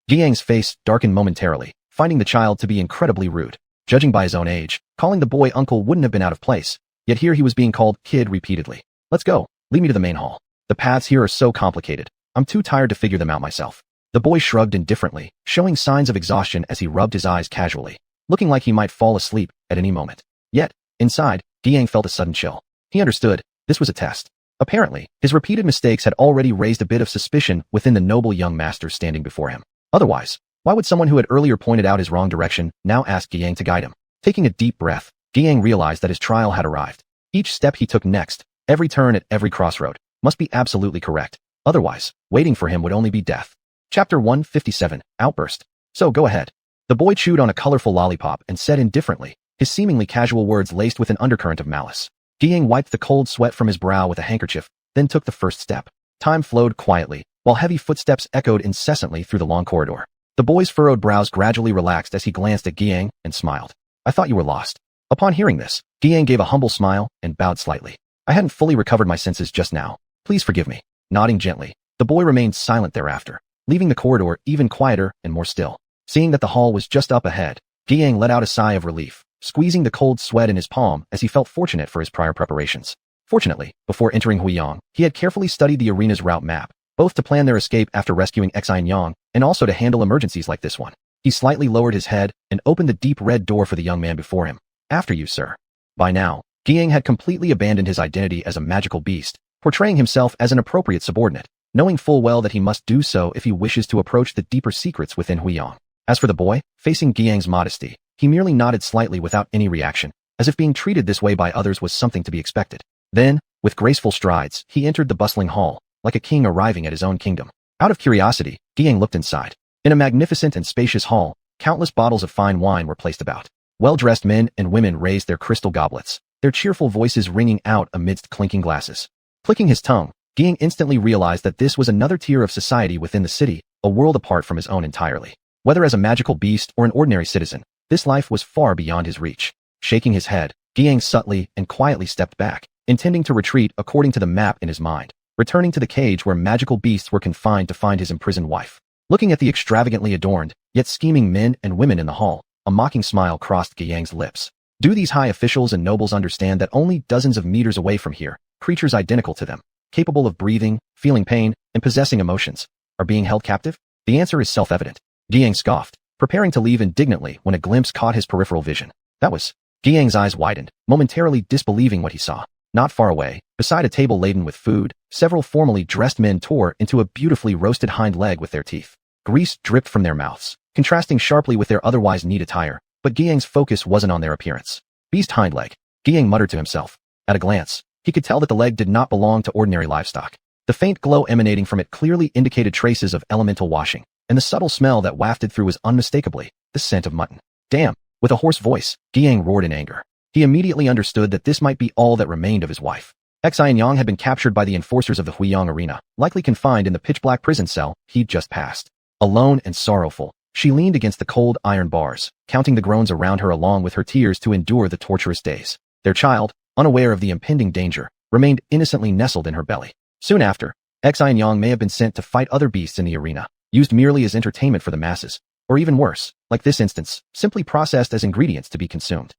Xiang's face darkened momentarily, finding the child to be incredibly rude. Judging by his own age, calling the boy uncle wouldn't have been out of place, yet here he was being called kid repeatedly. "Let's go. Lead me to the main hall." The paths here are so complicated. I'm too tired to figure them out myself. The boy shrugged indifferently, showing signs of exhaustion as he rubbed his eyes casually, looking like he might fall asleep at any moment. Yet, inside, Xiang felt a sudden chill. He understood, this was a test. Apparently, his repeated mistakes had already raised a bit of suspicion within the noble young master standing before him. Otherwise, why would someone who had earlier pointed out his wrong direction now ask Xiang to guide him? Taking a deep breath, Xiang realized that his trial had arrived. Each step he took next, every turn at every crossroad, must be absolutely correct. Otherwise, waiting for him would only be death. Chapter 157, Outburst. So go ahead. The boy chewed on a colorful lollipop and said indifferently, his seemingly casual words laced with an undercurrent of malice. Xiang wiped the cold sweat from his brow with a handkerchief, then took the first step. Time flowed quietly, while heavy footsteps echoed incessantly through the long corridor. The boy's furrowed brows gradually relaxed as he glanced at Xiang and smiled. I thought you were lost. Upon hearing this, Xiang gave a humble smile and bowed slightly. I hadn't fully recovered my senses just now. Please forgive me. Nodding gently, the boy remained silent thereafter, leaving the corridor even quieter and more still. Seeing that the hall was just up ahead, Xiang let out a sigh of relief, squeezing the cold sweat in his palm as he felt fortunate for his prior preparations. Fortunately, before entering Huiyang, he had carefully studied the arena's route map, both to plan their escape after rescuing Xianxia and also to handle emergencies like this one. He slightly lowered his head and opened the deep red door for the young man before him. After you, sir. By now, Xiang had completely abandoned his identity as a magical beast, portraying himself as an appropriate subordinate, knowing full well that he must do so if he wishes to approach the deeper secrets within Huiyang. As for the boy, facing Xiang's modesty, he merely nodded slightly without any reaction, as if being treated this way by others was something to be expected. Then, with graceful strides, he entered the bustling hall, like a king arriving at his own kingdom. Out of curiosity, Xiang looked inside. In a magnificent and spacious hall, countless bottles of fine wine were placed about. Well-dressed men and women raised their crystal goblets, their cheerful voices ringing out amidst clinking glasses. Clicking his tongue, Xiang instantly realized that this was another tier of society within the city, a world apart from his own entirely. Whether as a magical beast or an ordinary citizen, this life was far beyond his reach. Shaking his head, Xiang subtly and quietly stepped back, intending to retreat according to the map in his mind, returning to the cage where magical beasts were confined to find his imprisoned wife. Looking at the extravagantly adorned, yet scheming men and women in the hall, a mocking smile crossed Xiang's lips. Do these high officials and nobles understand that only dozens of meters away from here, creatures identical to them, capable of breathing, feeling pain, and possessing emotions, are being held captive? The answer is self-evident. Xiang scoffed, preparing to leave indignantly when a glimpse caught his peripheral vision. That was. Xiang's eyes widened, momentarily disbelieving what he saw. Not far away, beside a table laden with food, several formally dressed men tore into a beautifully roasted hind leg with their teeth. Grease dripped from their mouths, contrasting sharply with their otherwise neat attire, but Xiang's focus wasn't on their appearance. Beast hind leg, Xiang muttered to himself. At a glance, he could tell that the leg did not belong to ordinary livestock. The faint glow emanating from it clearly indicated traces of elemental washing, and the subtle smell that wafted through was unmistakably the scent of mutton. Damn! With a hoarse voice, Xiang roared in anger. He immediately understood that this might be all that remained of his wife. Xianxia had been captured by the enforcers of the Huiyang arena, likely confined in the pitch-black prison cell he'd just passed. Alone and sorrowful, she leaned against the cold iron bars, counting the groans around her along with her tears to endure the torturous days. Their child, unaware of the impending danger, remained innocently nestled in her belly. Soon after, Xianxia may have been sent to fight other beasts in the arena, used merely as entertainment for the masses, or even worse, like this instance, simply processed as ingredients to be consumed.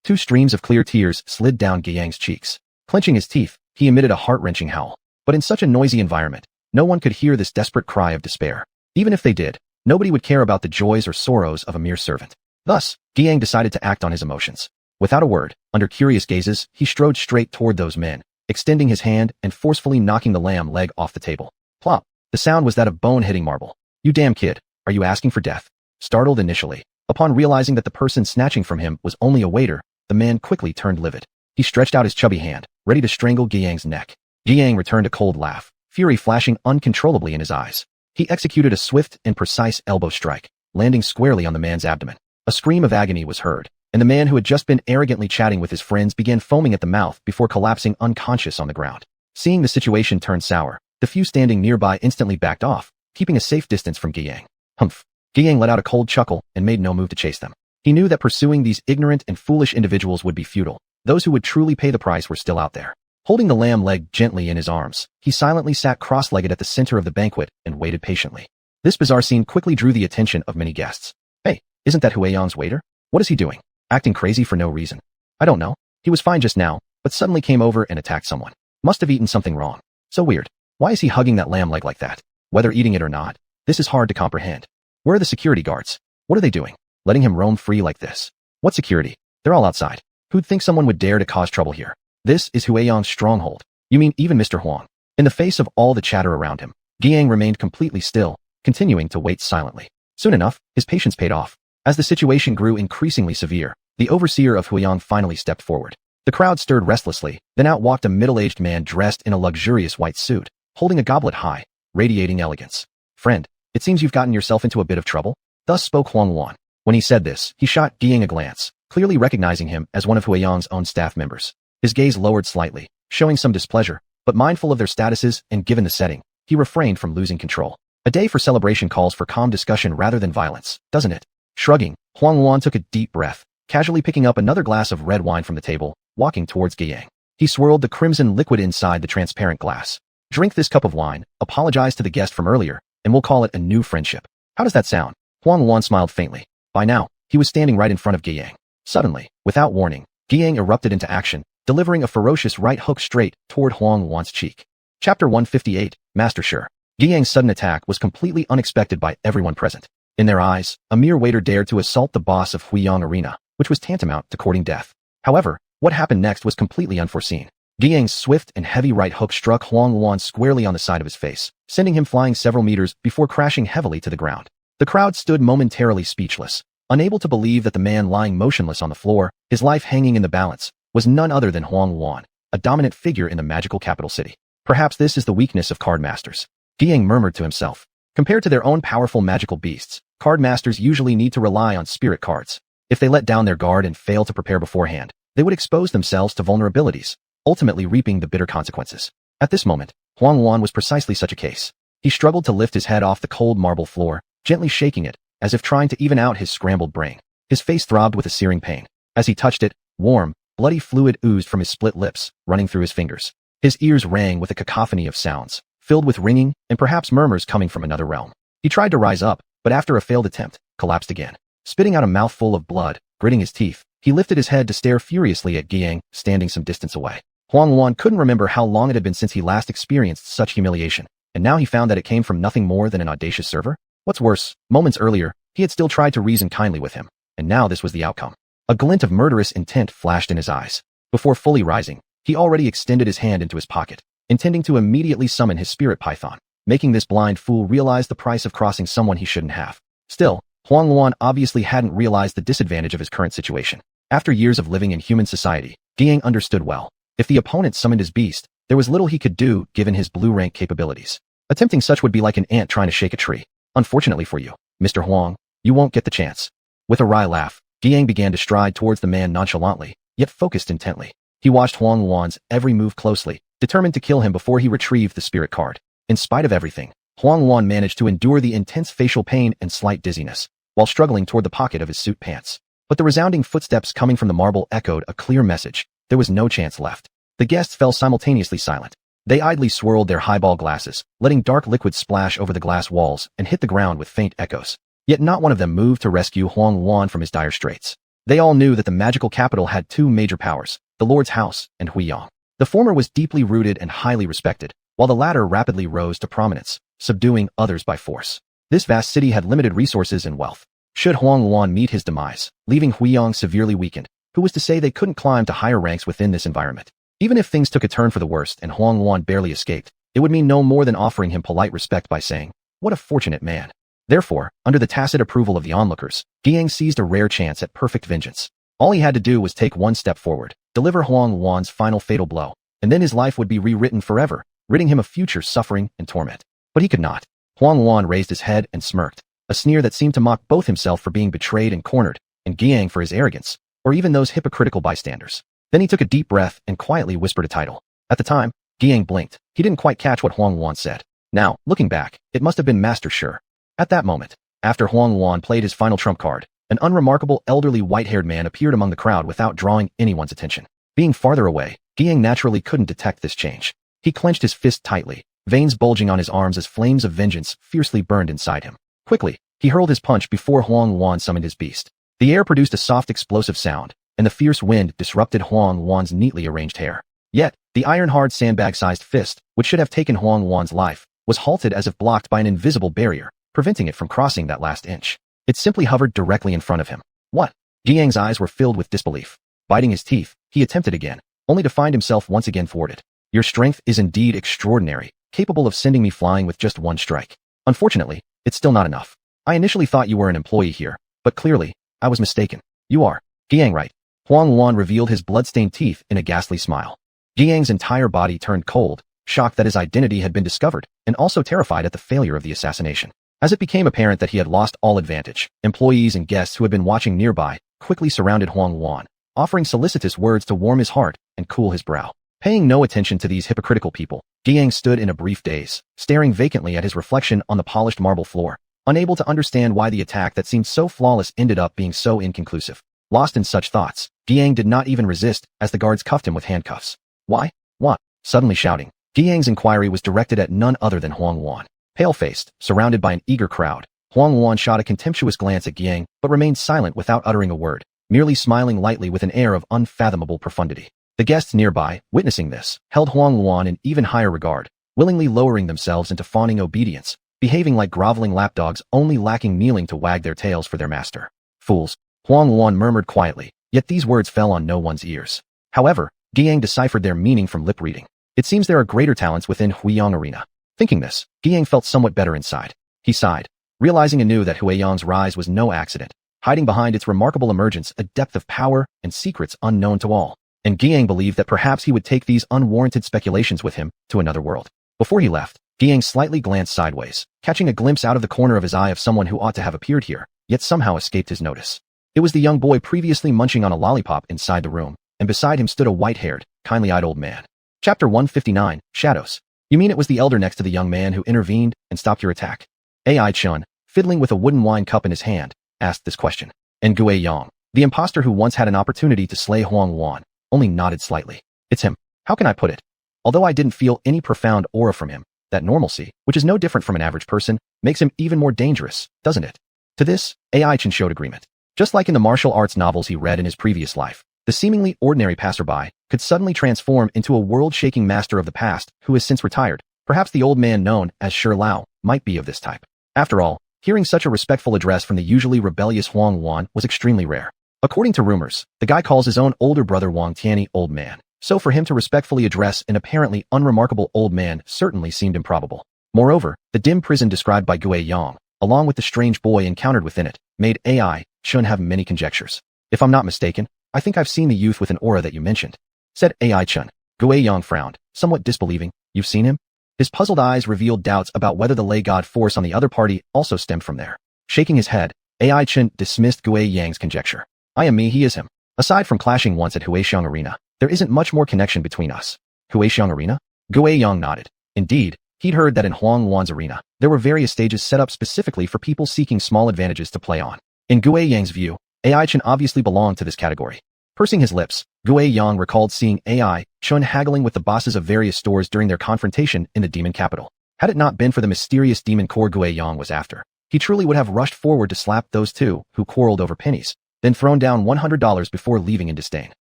Two streams of clear tears slid down Xiang's cheeks. Clenching his teeth, he emitted a heart-wrenching howl. But in such a noisy environment, no one could hear this desperate cry of despair. Even if they did, nobody would care about the joys or sorrows of a mere servant. Thus, Xiang decided to act on his emotions. Without a word, under curious gazes, he strode straight toward those men, extending his hand and forcefully knocking the lamb leg off the table. Plop! The sound was that of bone hitting marble. You damn kid, are you asking for death? Startled initially, upon realizing that the person snatching from him was only a waiter, the man quickly turned livid. He stretched out his chubby hand, ready to strangle Xiang's neck. Xiang returned a cold laugh, fury flashing uncontrollably in his eyes. He executed a swift and precise elbow strike, landing squarely on the man's abdomen. A scream of agony was heard, and the man who had just been arrogantly chatting with his friends began foaming at the mouth before collapsing unconscious on the ground. Seeing the situation turn sour, the few standing nearby instantly backed off, keeping a safe distance from Xiang. Humph! Xiang let out a cold chuckle and made no move to chase them. He knew that pursuing these ignorant and foolish individuals would be futile. Those who would truly pay the price were still out there. Holding the lamb leg gently in his arms, he silently sat cross-legged at the center of the banquet and waited patiently. This bizarre scene quickly drew the attention of many guests. Hey, isn't that Huiyang's waiter? What is he doing? Acting crazy for no reason. I don't know. He was fine just now, but suddenly came over and attacked someone. Must have eaten something wrong. So weird. Why is he hugging that lamb leg like that? Whether eating it or not, this is hard to comprehend. Where are the security guards? What are they doing? Letting him roam free like this? What security? They're all outside. Who'd think someone would dare to cause trouble here? This is Huiyang's stronghold. You mean even Mr. Huang? In the face of all the chatter around him, Guiyang remained completely still, continuing to wait silently. Soon enough, his patience paid off. As the situation grew increasingly severe, the overseer of Huiyang finally stepped forward. The crowd stirred restlessly, then out walked a middle-aged man dressed in a luxurious white suit, holding a goblet high, radiating elegance. Friend, it seems you've gotten yourself into a bit of trouble. Thus spoke xuanhuan. When he said this, he shot Guiyang a glance, clearly recognizing him as one of Huiyang's own staff members. His gaze lowered slightly, showing some displeasure, but mindful of their statuses and given the setting, he refrained from losing control. A day for celebration calls for calm discussion rather than violence, doesn't it? Shrugging, xuanhuan took a deep breath, casually picking up another glass of red wine from the table, walking towards Guiyang. He swirled the crimson liquid inside the transparent glass. Drink this cup of wine, apologize to the guest from earlier, and we'll call it a new friendship. How does that sound? Xuanhuan smiled faintly. By now, he was standing right in front of Guiyang. Suddenly, without warning, Guiyang erupted into action, delivering a ferocious right hook straight toward xuanhuan's cheek. Chapter 158, Master Sure. Guiyang's sudden attack was completely unexpected by everyone present. In their eyes, a mere waiter dared to assault the boss of Huiyang Arena, which was tantamount to courting death. However, what happened next was completely unforeseen. Guiyang's swift and heavy right hook struck xuanhuan squarely on the side of his face, sending him flying several meters before crashing heavily to the ground. The crowd stood momentarily speechless, unable to believe that the man lying motionless on the floor, his life hanging in the balance, was none other than xuanhuan, a dominant figure in the magical capital city. Perhaps this is the weakness of card masters. Guiyang murmured to himself. Compared to their own powerful magical beasts, card masters usually need to rely on spirit cards. If they let down their guard and fail to prepare beforehand, they would expose themselves to vulnerabilities, ultimately reaping the bitter consequences. At this moment, xuanhuan was precisely such a case. He struggled to lift his head off the cold marble floor, gently shaking it, as if trying to even out his scrambled brain. His face throbbed with a searing pain. As he touched it, warm, bloody fluid oozed from his split lips, running through his fingers. His ears rang with a cacophony of sounds, filled with ringing and perhaps murmurs coming from another realm. He tried to rise up, but after a failed attempt, collapsed again. Spitting out a mouthful of blood, gritting his teeth, he lifted his head to stare furiously at Guiyang, standing some distance away. xuanhuan couldn't remember how long it had been since he last experienced such humiliation, and now he found that it came from nothing more than an audacious server? What's worse, moments earlier, he had still tried to reason kindly with him, and now this was the outcome. A glint of murderous intent flashed in his eyes. Before fully rising, he already extended his hand into his pocket, intending to immediately summon his spirit python, making this blind fool realize the price of crossing someone he shouldn't have. Still, xuanhuan obviously hadn't realized the disadvantage of his current situation. After years of living in human society, Guiyang understood well. If the opponent summoned his beast, there was little he could do given his blue rank capabilities. Attempting such would be like an ant trying to shake a tree. Unfortunately for you, Mr. Huang, you won't get the chance. With a wry laugh, Guiyang began to stride towards the man nonchalantly, yet focused intently. He watched xuanhuan's every move closely, determined to kill him before he retrieved the spirit card. In spite of everything, xuanhuan managed to endure the intense facial pain and slight dizziness, while struggling toward the pocket of his suit pants. But the resounding footsteps coming from the marble echoed a clear message. There was no chance left. The guests fell simultaneously silent. They idly swirled their highball glasses, letting dark liquid splash over the glass walls and hit the ground with faint echoes. Yet not one of them moved to rescue xuanhuan from his dire straits. They all knew that the magical capital had two major powers, the Lord's House and Huiyang. The former was deeply rooted and highly respected, while the latter rapidly rose to prominence, subduing others by force. This vast city had limited resources and wealth. Should xuanhuan meet his demise, leaving Huiyang severely weakened, who was to say they couldn't climb to higher ranks within this environment? Even if things took a turn for the worst and xuanhuan barely escaped, it would mean no more than offering him polite respect by saying, "What a fortunate man." Therefore, under the tacit approval of the onlookers, Guiyang seized a rare chance at perfect vengeance. All he had to do was take one step forward, deliver xuanhuan's final fatal blow, and then his life would be rewritten forever, ridding him of future suffering and torment. But he could not. xuanhuan raised his head and smirked, a sneer that seemed to mock both himself for being betrayed and cornered, and Guiyang for his arrogance, or even those hypocritical bystanders. Then he took a deep breath and quietly whispered a title. At the time, Guiyang blinked. He didn't quite catch what xuanhuan said. Now, looking back, it must have been Master Sure. At that moment, after xuanhuan played his final trump card, an unremarkable elderly white-haired man appeared among the crowd without drawing anyone's attention. Being farther away, Guiyang naturally couldn't detect this change. He clenched his fist tightly, veins bulging on his arms as flames of vengeance fiercely burned inside him. Quickly, he hurled his punch before xuanhuan summoned his beast. The air produced a soft explosive sound, and the fierce wind disrupted xuanhuan's neatly arranged hair. Yet, The iron-hard sandbag-sized fist, which should have taken Xuanhuan's life, was halted as if blocked by an invisible barrier, preventing it from crossing that last inch. It simply hovered directly in front of him. What? Jiang's eyes were filled with disbelief. Biting his teeth, he attempted again, only to find himself once again thwarted. Your strength is indeed extraordinary, capable of sending me flying with just one strike. Unfortunately, it's still not enough. I initially thought you were an employee here, but clearly, I was mistaken. You are. Jiang, right? Xuanhuan revealed his blood-stained teeth in a ghastly smile. Jiang's entire body turned cold, shocked that his identity had been discovered, and also terrified at the failure of the assassination. As it became apparent that he had lost all advantage, employees and guests who had been watching nearby quickly surrounded Xuanhuan, offering solicitous words to warm his heart and cool his brow. Paying no attention to these hypocritical people, Jiang stood in a brief daze, staring vacantly at his reflection on the polished marble floor, unable to understand why the attack that seemed so flawless ended up being so inconclusive. Lost in such thoughts, Jiang did not even resist as the guards cuffed him with handcuffs. Why? What? Suddenly shouting, Jiang's inquiry was directed at none other than Xuanhuan. Pale-faced, surrounded by an eager crowd, Xuanhuan shot a contemptuous glance at Jiang, but remained silent without uttering a word, merely smiling lightly with an air of unfathomable profundity. The guests nearby, witnessing this, held Xuanhuan in even higher regard, willingly lowering themselves into fawning obedience, behaving like groveling lapdogs only lacking kneeling to wag their tails for their master. Fools, Xuanhuan murmured quietly, yet these words fell on no one's ears. However, Jiang deciphered their meaning from lip reading. It seems there are greater talents within Huiyang Arena. Thinking this, Jiang felt somewhat better inside. He sighed, realizing anew that Huiyang's rise was no accident, hiding behind its remarkable emergence a depth of power and secrets unknown to all. And Jiang believed that perhaps he would take these unwarranted speculations with him to another world. Before he left, Jiang slightly glanced sideways, catching a glimpse out of the corner of his eye of someone who ought to have appeared here, yet somehow escaped his notice. It was the young boy previously munching on a lollipop inside the room, and beside him stood a white-haired, kindly-eyed old man. Chapter 159, Shadows. You mean it was the elder next to the young man who intervened and stopped your attack? Ai Chun, fiddling with a wooden wine cup in his hand, asked this question. And Gue Yang, the imposter who once had an opportunity to slay Xuanhuan, only nodded slightly. It's him. How can I put it? Although I didn't feel any profound aura from him, that normalcy, which is no different from an average person, makes him even more dangerous, doesn't it? To this, Ai Chun showed agreement. Just like in the martial arts novels he read in his previous life, the seemingly ordinary passerby could suddenly transform into a world-shaking master of the past who has since retired. Perhaps the old man known as Shi Lao might be of this type. After all, hearing such a respectful address from the usually rebellious Xuanhuan was extremely rare. According to rumors, the guy calls his own older brother Wang Tianyi old man, so for him to respectfully address an apparently unremarkable old man certainly seemed improbable. Moreover, the dim prison described by Gue Yang, along with the strange boy encountered within it, made Ai Chun have many conjectures. If I'm not mistaken, I think I've seen the youth with an aura that you mentioned, said Ai Chun. Gue Yang frowned, somewhat disbelieving. You've seen him? His puzzled eyes revealed doubts about whether the lay god force on the other party also stemmed from there. Shaking his head, Ai Chun dismissed Gue Yang's conjecture. I am me, he is him. Aside from clashing once at Huixiang Arena, there isn't much more connection between us. Huixiang Arena? Gue Yang nodded. Indeed, he'd heard that in Xuanhuan's arena, there were various stages set up specifically for people seeking small advantages to play on. In Gue Yang's view, Ai Chun obviously belonged to this category. Pursing his lips, Gue Yang recalled seeing Ai Chun haggling with the bosses of various stores during their confrontation in the demon capital. Had it not been for the mysterious demon core Gue Yang was after, he truly would have rushed forward to slap those two who quarreled over pennies, then thrown down $100 before leaving in disdain.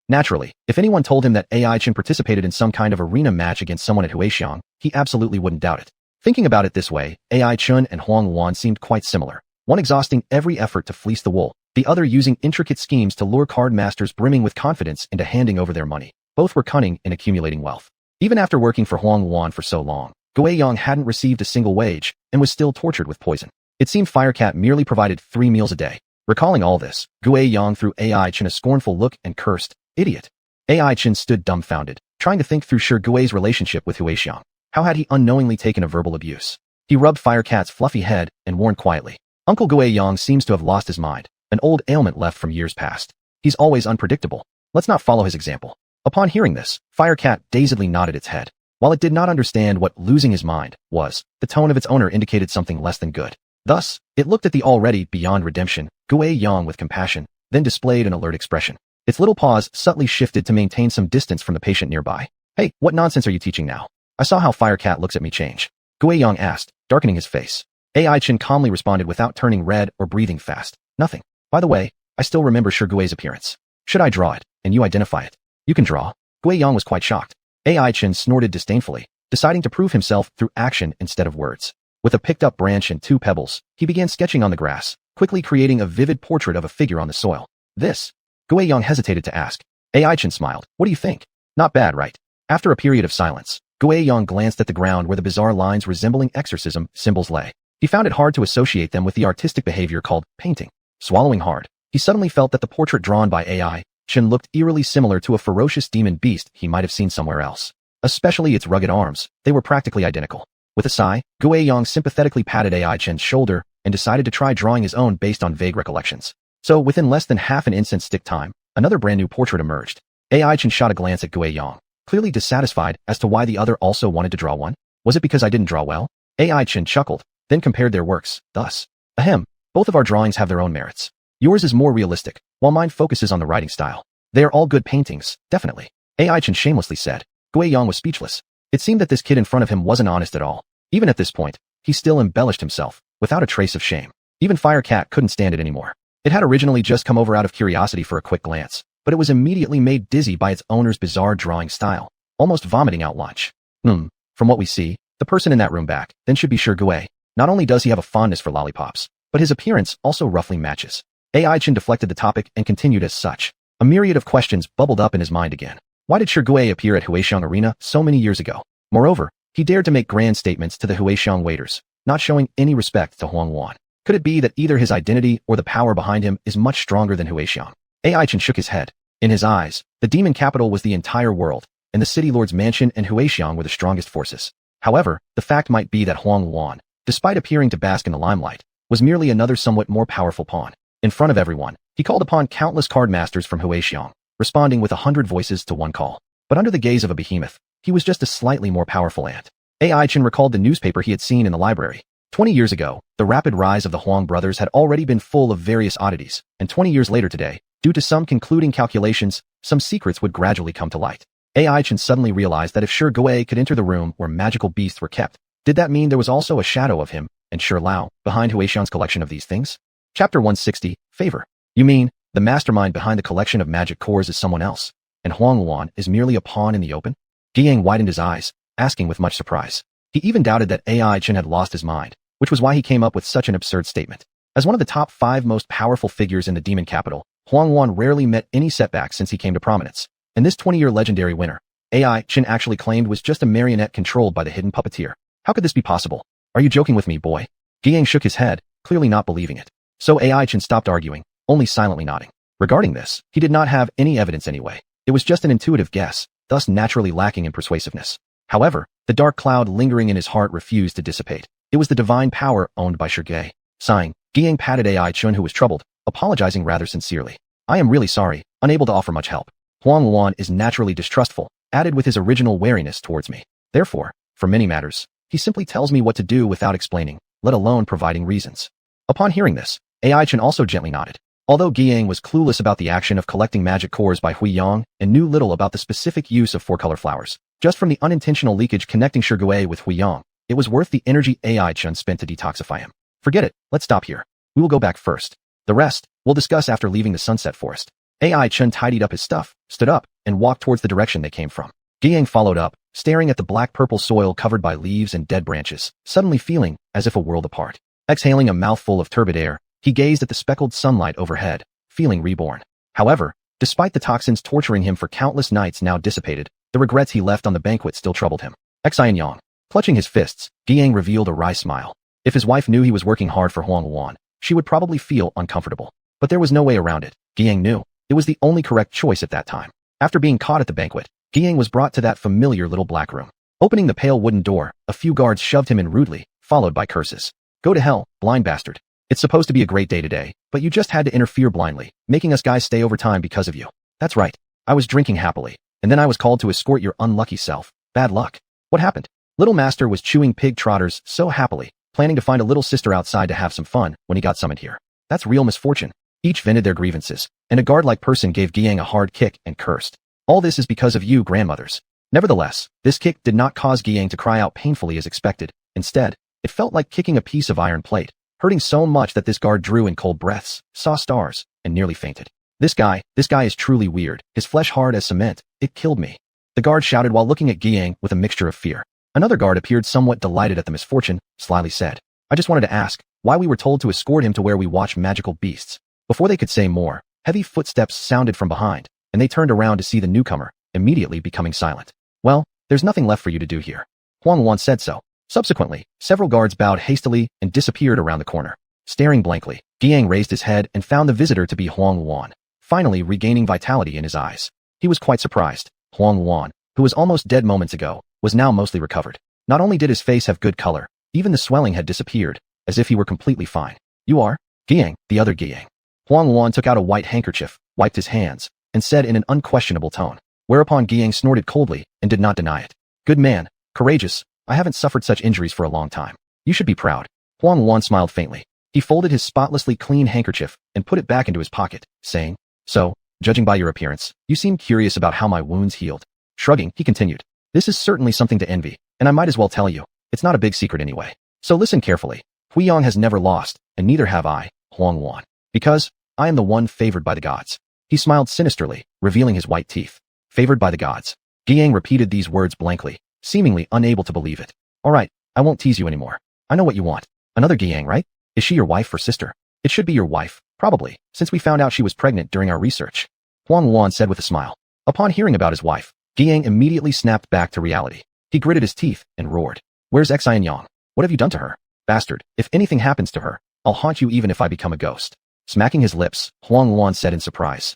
Naturally, if anyone told him that Ai Chun participated in some kind of arena match against someone at Huixiang, he absolutely wouldn't doubt it. Thinking about it this way, Ai Chun and Xuanhuan seemed quite similar, one exhausting every effort to fleece the wool, the other using intricate schemes to lure card masters brimming with confidence into handing over their money. Both were cunning in accumulating wealth. Even after working for Xuanhuan for so long, Gue Yang hadn't received a single wage and was still tortured with poison. It seemed Firecat merely provided 3 meals a day. Recalling all this, Gue Yang threw Ai Chun a scornful look and cursed, "Idiot." Ai Chun stood dumbfounded, trying to think through Shi Gui's relationship with Huixiang. How had he unknowingly taken a verbal abuse? He rubbed Firecat's fluffy head and warned quietly, Uncle Gue Yang seems to have lost his mind, an old ailment left from years past. He's always unpredictable. Let's not follow his example. Upon hearing this, Firecat dazedly nodded its head. While it did not understand what losing his mind was, the tone of its owner indicated something less than good. Thus, it looked at the already beyond redemption Gue Yang with compassion, then displayed an alert expression. Its little paws subtly shifted to maintain some distance from the patient nearby. Hey, what nonsense are you teaching now? I saw how Firecat looks at me change. Gue Yang asked, darkening his face. Ai Chun calmly responded without turning red or breathing fast. Nothing. By the way, I still remember Shi Gui's appearance. Should I draw it, and you identify it? You can draw. Gue Yang was quite shocked. AI Chen snorted disdainfully, deciding to prove himself through action instead of words. With a picked-up branch and 2 pebbles, he began sketching on the grass, quickly creating a vivid portrait of a figure on the soil. This? Guiyang hesitated to ask. AI Chen smiled. What do you think? Not bad, right? After a period of silence, Guiyang glanced at the ground where the bizarre lines resembling exorcism symbols lay. He found it hard to associate them with the artistic behavior called painting. Swallowing hard, he suddenly felt that the portrait drawn by AI Chen looked eerily similar to a ferocious demon beast he might have seen somewhere else. Especially its rugged arms, they were practically identical. With a sigh, Guiyang sympathetically patted AI Chen's shoulder and decided to try drawing his own based on vague recollections. So, within less than half an incense stick time, another brand new portrait emerged. AI Chen shot a glance at Guiyang, clearly dissatisfied as to why the other also wanted to draw one. Was it because I didn't draw well? AI Chen chuckled, then compared their works, thus. Ahem, both of our drawings have their own merits. Yours is more realistic, while mine focuses on the writing style. They are all good paintings, definitely. AI Chen shamelessly said. Guiyang was speechless. It seemed that this kid in front of him wasn't honest at all. Even at this point, he still embellished himself, without a trace of shame. Even Firecat couldn't stand it anymore. It had originally just come over out of curiosity for a quick glance, but it was immediately made dizzy by its owner's bizarre drawing style, almost vomiting out lunch. From what we see, the person in that room back then should be sure Gui. Not only does he have a fondness for lollipops, but his appearance also roughly matches. AI Chen deflected the topic and continued as such. A myriad of questions bubbled up in his mind again. Why did Shigui appear at Huixiang Arena so many years ago? Moreover, he dared to make grand statements to the Huixiang waiters, not showing any respect to xuanhuan. Could it be that either his identity or the power behind him is much stronger than Huixiang? AI Chen shook his head. In his eyes, the demon capital was the entire world, and the city lord's mansion and Huixiang were the strongest forces. However, the fact might be that xuanhuan, despite appearing to bask in the limelight, was merely another somewhat more powerful pawn. In front of everyone, he called upon countless card masters from Huixiang, responding with 100 voices to one call. But under the gaze of a behemoth, he was just a slightly more powerful ant. AI Chen recalled the newspaper he had seen in the library. 20 years ago, the rapid rise of the Huang brothers had already been full of various oddities, and 20 years later today, due to some concluding calculations, some secrets would gradually come to light. AI Chen suddenly realized that if Shi Gui could enter the room where magical beasts were kept, did that mean there was also a shadow of him, and Shi Lao, behind Huixiang's collection of these things? Chapter 160, Favor. You mean, the mastermind behind the collection of magic cores is someone else, and xuanhuan is merely a pawn in the open? Guiyang widened his eyes, asking with much surprise. He even doubted that AI Chen had lost his mind, which was why he came up with such an absurd statement. As one of the top 5 most powerful figures in the demon capital, xuanhuan rarely met any setbacks since he came to prominence. And this 20-year legendary winner, AI Chen actually claimed was just a marionette controlled by the hidden puppeteer. How could this be possible? Are you joking with me, boy? Guiyang shook his head, clearly not believing it. So AI Chen stopped arguing, only silently nodding. Regarding this, he did not have any evidence anyway. It was just an intuitive guess, thus naturally lacking in persuasiveness. However, the dark cloud lingering in his heart refused to dissipate. It was the divine power owned by Shigui. Sighing, Guiyang patted AI Chen, who was troubled, apologizing rather sincerely. I am really sorry, unable to offer much help. xuanhuan is naturally distrustful, added with his original wariness towards me. Therefore, for many matters, he simply tells me what to do without explaining, let alone providing reasons. Upon hearing this, AI Chen also gently nodded. Although Guiyang was clueless about the action of collecting magic cores by Huiyang and knew little about the specific use of 4-color flowers, just from the unintentional leakage connecting Shigui with Huiyang, it was worth the energy AI Chen spent to detoxify him. Forget it, let's stop here. We will go back first. The rest, we'll discuss after leaving the sunset forest. AI Chen tidied up his stuff, stood up, and walked towards the direction they came from. Guiyang followed up, staring at the black-purple soil covered by leaves and dead branches, suddenly feeling as if a world apart. Exhaling a mouthful of turbid air, he gazed at the speckled sunlight overhead, feeling reborn. However, despite the toxins torturing him for countless nights now dissipated, the regrets he left on the banquet still troubled him. Xianxia. Clutching his fists, Guiyang revealed a wry smile. If his wife knew he was working hard for xuanhuan, she would probably feel uncomfortable. But there was no way around it. Guiyang knew. It was the only correct choice at that time. After being caught at the banquet, Guiyang was brought to that familiar little black room. Opening the pale wooden door, a few guards shoved him in rudely, followed by curses. Go to hell, blind bastard. It's supposed to be a great day today, but you just had to interfere blindly, making us guys stay over time because of you. That's right. I was drinking happily, and then I was called to escort your unlucky self. Bad luck. What happened? Little Master was chewing pig trotters so happily, planning to find a little sister outside to have some fun when he got summoned here. That's real misfortune. Each vented their grievances, and a guard-like person gave Guiyang a hard kick and cursed. All this is because of you, grandmothers. Nevertheless, this kick did not cause Guiyang to cry out painfully as expected. Instead, it felt like kicking a piece of iron plate, hurting so much that this guard drew in cold breaths, saw stars, and nearly fainted. This guy is truly weird. His flesh hard as cement. It killed me. the guard shouted while looking at Guiyang with a mixture of fear. Another guard appeared somewhat delighted at the misfortune, slyly said, I just wanted to ask why we were told to escort him to where we watch magical beasts. Before they could say more, heavy footsteps sounded from behind, and they turned around to see the newcomer, immediately becoming silent. Well, there's nothing left for you to do here. Xuanhuan said so. Subsequently, several guards bowed hastily and disappeared around the corner. Staring blankly, Guiyang raised his head and found the visitor to be Xuanhuan, finally regaining vitality in his eyes. He was quite surprised. Xuanhuan, who was almost dead moments ago, was now mostly recovered. Not only did his face have good color, even the swelling had disappeared, as if he were completely fine. You are? Guiyang, the other Guiyang. Xuanhuan took out a white handkerchief, wiped his hands, and said in an unquestionable tone, whereupon Guiyang snorted coldly and did not deny it. Good man, courageous, I haven't suffered such injuries for a long time. You should be proud. Xuanhuan smiled faintly. He folded his spotlessly clean handkerchief and put it back into his pocket, saying, So, judging by your appearance, you seem curious about how my wounds healed. Shrugging, he continued, This is certainly something to envy, and I might as well tell you, it's not a big secret anyway. So listen carefully. Huiyang has never lost, and neither have I, Xuanhuan. Because, I am the one favored by the gods. He smiled sinisterly, revealing his white teeth. Favored by the gods. Guiyang repeated these words blankly, seemingly unable to believe it. Alright, I won't tease you anymore. I know what you want. Another Guiyang, right? Is she your wife or sister? It should be your wife, probably, since we found out she was pregnant during our research. Xuanhuan said with a smile. Upon hearing about his wife, Guiyang immediately snapped back to reality. He gritted his teeth and roared. Where's xianxia? What have you done to her? Bastard, if anything happens to her, I'll haunt you even if I become a ghost. Smacking his lips, Xuanhuan said in surprise.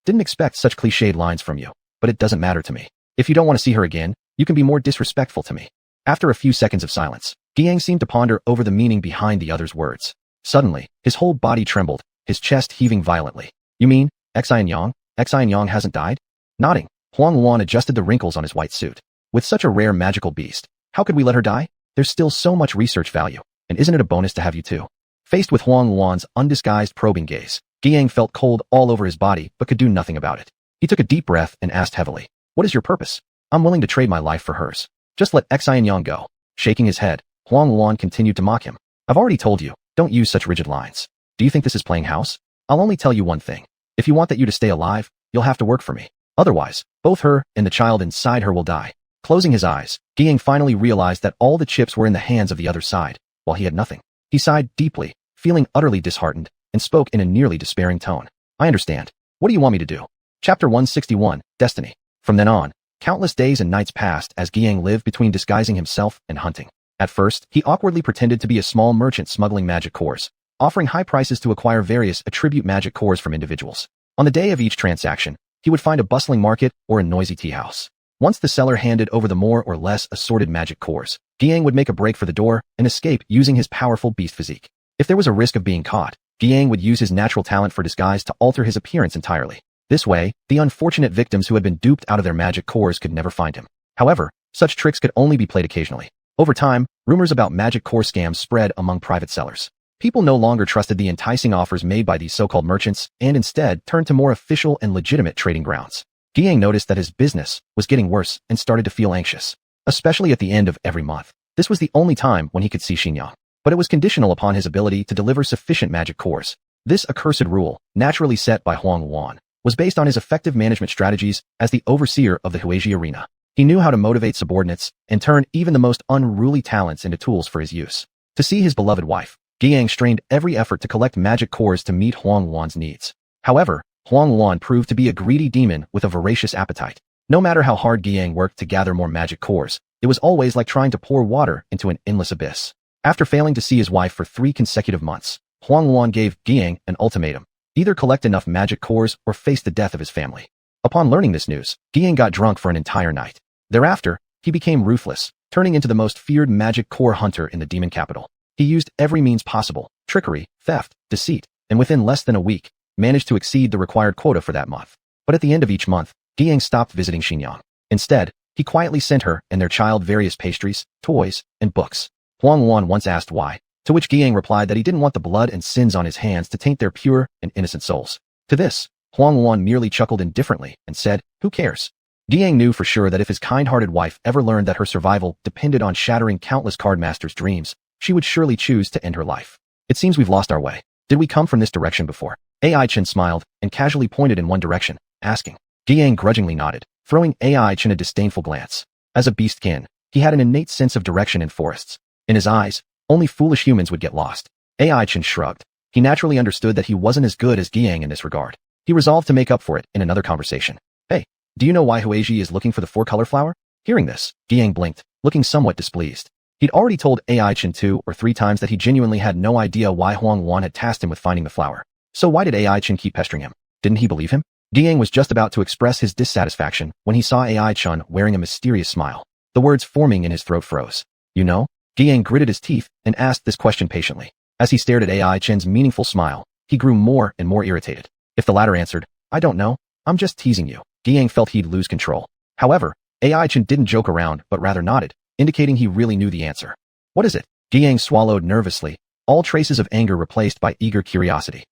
Didn't expect such cliched lines from you, but it doesn't matter to me. If you don't want to see her again, you can be more disrespectful to me. After a few seconds of silence, Guiyang seemed to ponder over the meaning behind the other's words. Suddenly, his whole body trembled, his chest heaving violently. You mean, xianxia? Xianxia hasn't died? Nodding, Xuanhuan adjusted the wrinkles on his white suit. With such a rare magical beast, how could we let her die? There's still so much research value, and isn't it a bonus to have you too? Faced with Xuanhuan's undisguised probing gaze, Guiyang felt cold all over his body but could do nothing about it. He took a deep breath and asked heavily, What is your purpose? I'm willing to trade my life for hers. Just let xianxia go. Shaking his head, Xuanhuan continued to mock him. I've already told you, don't use such rigid lines. Do you think this is playing house? I'll only tell you one thing. If you want that you to stay alive, you'll have to work for me. Otherwise, both her and the child inside her will die. Closing his eyes, Guiyang finally realized that all the chips were in the hands of the other side, while he had nothing. He sighed deeply, feeling utterly disheartened, and spoke in a nearly despairing tone. I understand. What do you want me to do? Chapter 161, Destiny. From then on, countless days and nights passed as Guiyang lived between disguising himself and hunting. At first, he awkwardly pretended to be a small merchant smuggling magic cores, offering high prices to acquire various attribute magic cores from individuals. On the day of each transaction, he would find a bustling market or a noisy tea house. Once the seller handed over the more or less assorted magic cores, Guiyang would make a break for the door and escape using his powerful beast physique. If there was a risk of being caught, Guiyang would use his natural talent for disguise to alter his appearance entirely. This way, the unfortunate victims who had been duped out of their magic cores could never find him. However, such tricks could only be played occasionally. Over time, rumors about magic core scams spread among private sellers. People no longer trusted the enticing offers made by these so-called merchants and instead turned to more official and legitimate trading grounds. Guiyang noticed that his business was getting worse and started to feel anxious, especially at the end of every month. This was the only time when he could see Xinjiang, but it was conditional upon his ability to deliver sufficient magic cores. This accursed rule, naturally set by Xuanhuan, was based on his effective management strategies as the overseer of the Huiji arena. He knew how to motivate subordinates and turn even the most unruly talents into tools for his use. To see his beloved wife, Guiyang strained every effort to collect magic cores to meet Xuanhuan's needs. However, Xuanhuan proved to be a greedy demon with a voracious appetite. No matter how hard Guiyang worked to gather more magic cores, it was always like trying to pour water into an endless abyss. After failing to see his wife for 3 consecutive months, Xuanhuan gave Guiyang an ultimatum. Either collect enough magic cores or face the death of his family. Upon learning this news, Guiyang got drunk for an entire night. Thereafter, he became ruthless, turning into the most feared magic core hunter in the demon capital. He used every means possible, trickery, theft, deceit, and within less than a week, managed to exceed the required quota for that month. But at the end of each month, Guiyang stopped visiting Xinjiang. Instead, he quietly sent her and their child various pastries, toys, and books. Xuanhuan once asked why, to which Guiyang replied that he didn't want the blood and sins on his hands to taint their pure and innocent souls. To this, Xuanhuan merely chuckled indifferently and said, "Who cares?" Guiyang knew for sure that if his kind-hearted wife ever learned that her survival depended on shattering countless cardmasters' dreams, she would surely choose to end her life. It seems we've lost our way. Did we come from this direction before? Ai Chen smiled and casually pointed in one direction, asking. Guiyang grudgingly nodded, throwing AI Chen a disdainful glance. As a beastkin, he had an innate sense of direction in forests. In his eyes, only foolish humans would get lost. AI Chen shrugged. He naturally understood that he wasn't as good as Giang in this regard. He resolved to make up for it in another conversation. Hey, do you know why Huizhi is looking for the four-color flower? Hearing this, Giang blinked, looking somewhat displeased. He'd already told AI Chen 2 or 3 times that he genuinely had no idea why xuanhuan had tasked him with finding the flower. So why did AI Chen keep pestering him? Didn't he believe him? Giang was just about to express his dissatisfaction when he saw AI Chen wearing a mysterious smile. The words forming in his throat froze. You know? Giang gritted his teeth and asked this question patiently. As he stared at AI Chen's meaningful smile, he grew more and more irritated. If the latter answered, I don't know, I'm just teasing you, Giang felt he'd lose control. However, AI Chen didn't joke around but rather nodded, indicating he really knew the answer. What is it? Giang swallowed nervously, all traces of anger replaced by eager curiosity.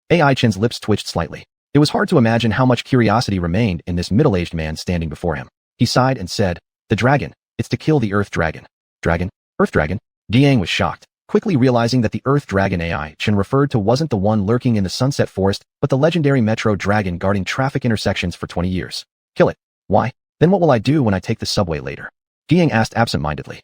AI Chen's lips twitched slightly. It was hard to imagine how much curiosity remained in this middle-aged man standing before him. He sighed and said, the dragon, it's to kill the Earth Dragon. Dragon? Earth Dragon? Giang was shocked, quickly realizing that the Earth Dragon AI Chen referred to wasn't the one lurking in the Sunset Forest, but the legendary Metro Dragon guarding traffic intersections for 20 years. Kill it. Why? Then what will I do when I take the subway later? Giang asked absent-mindedly.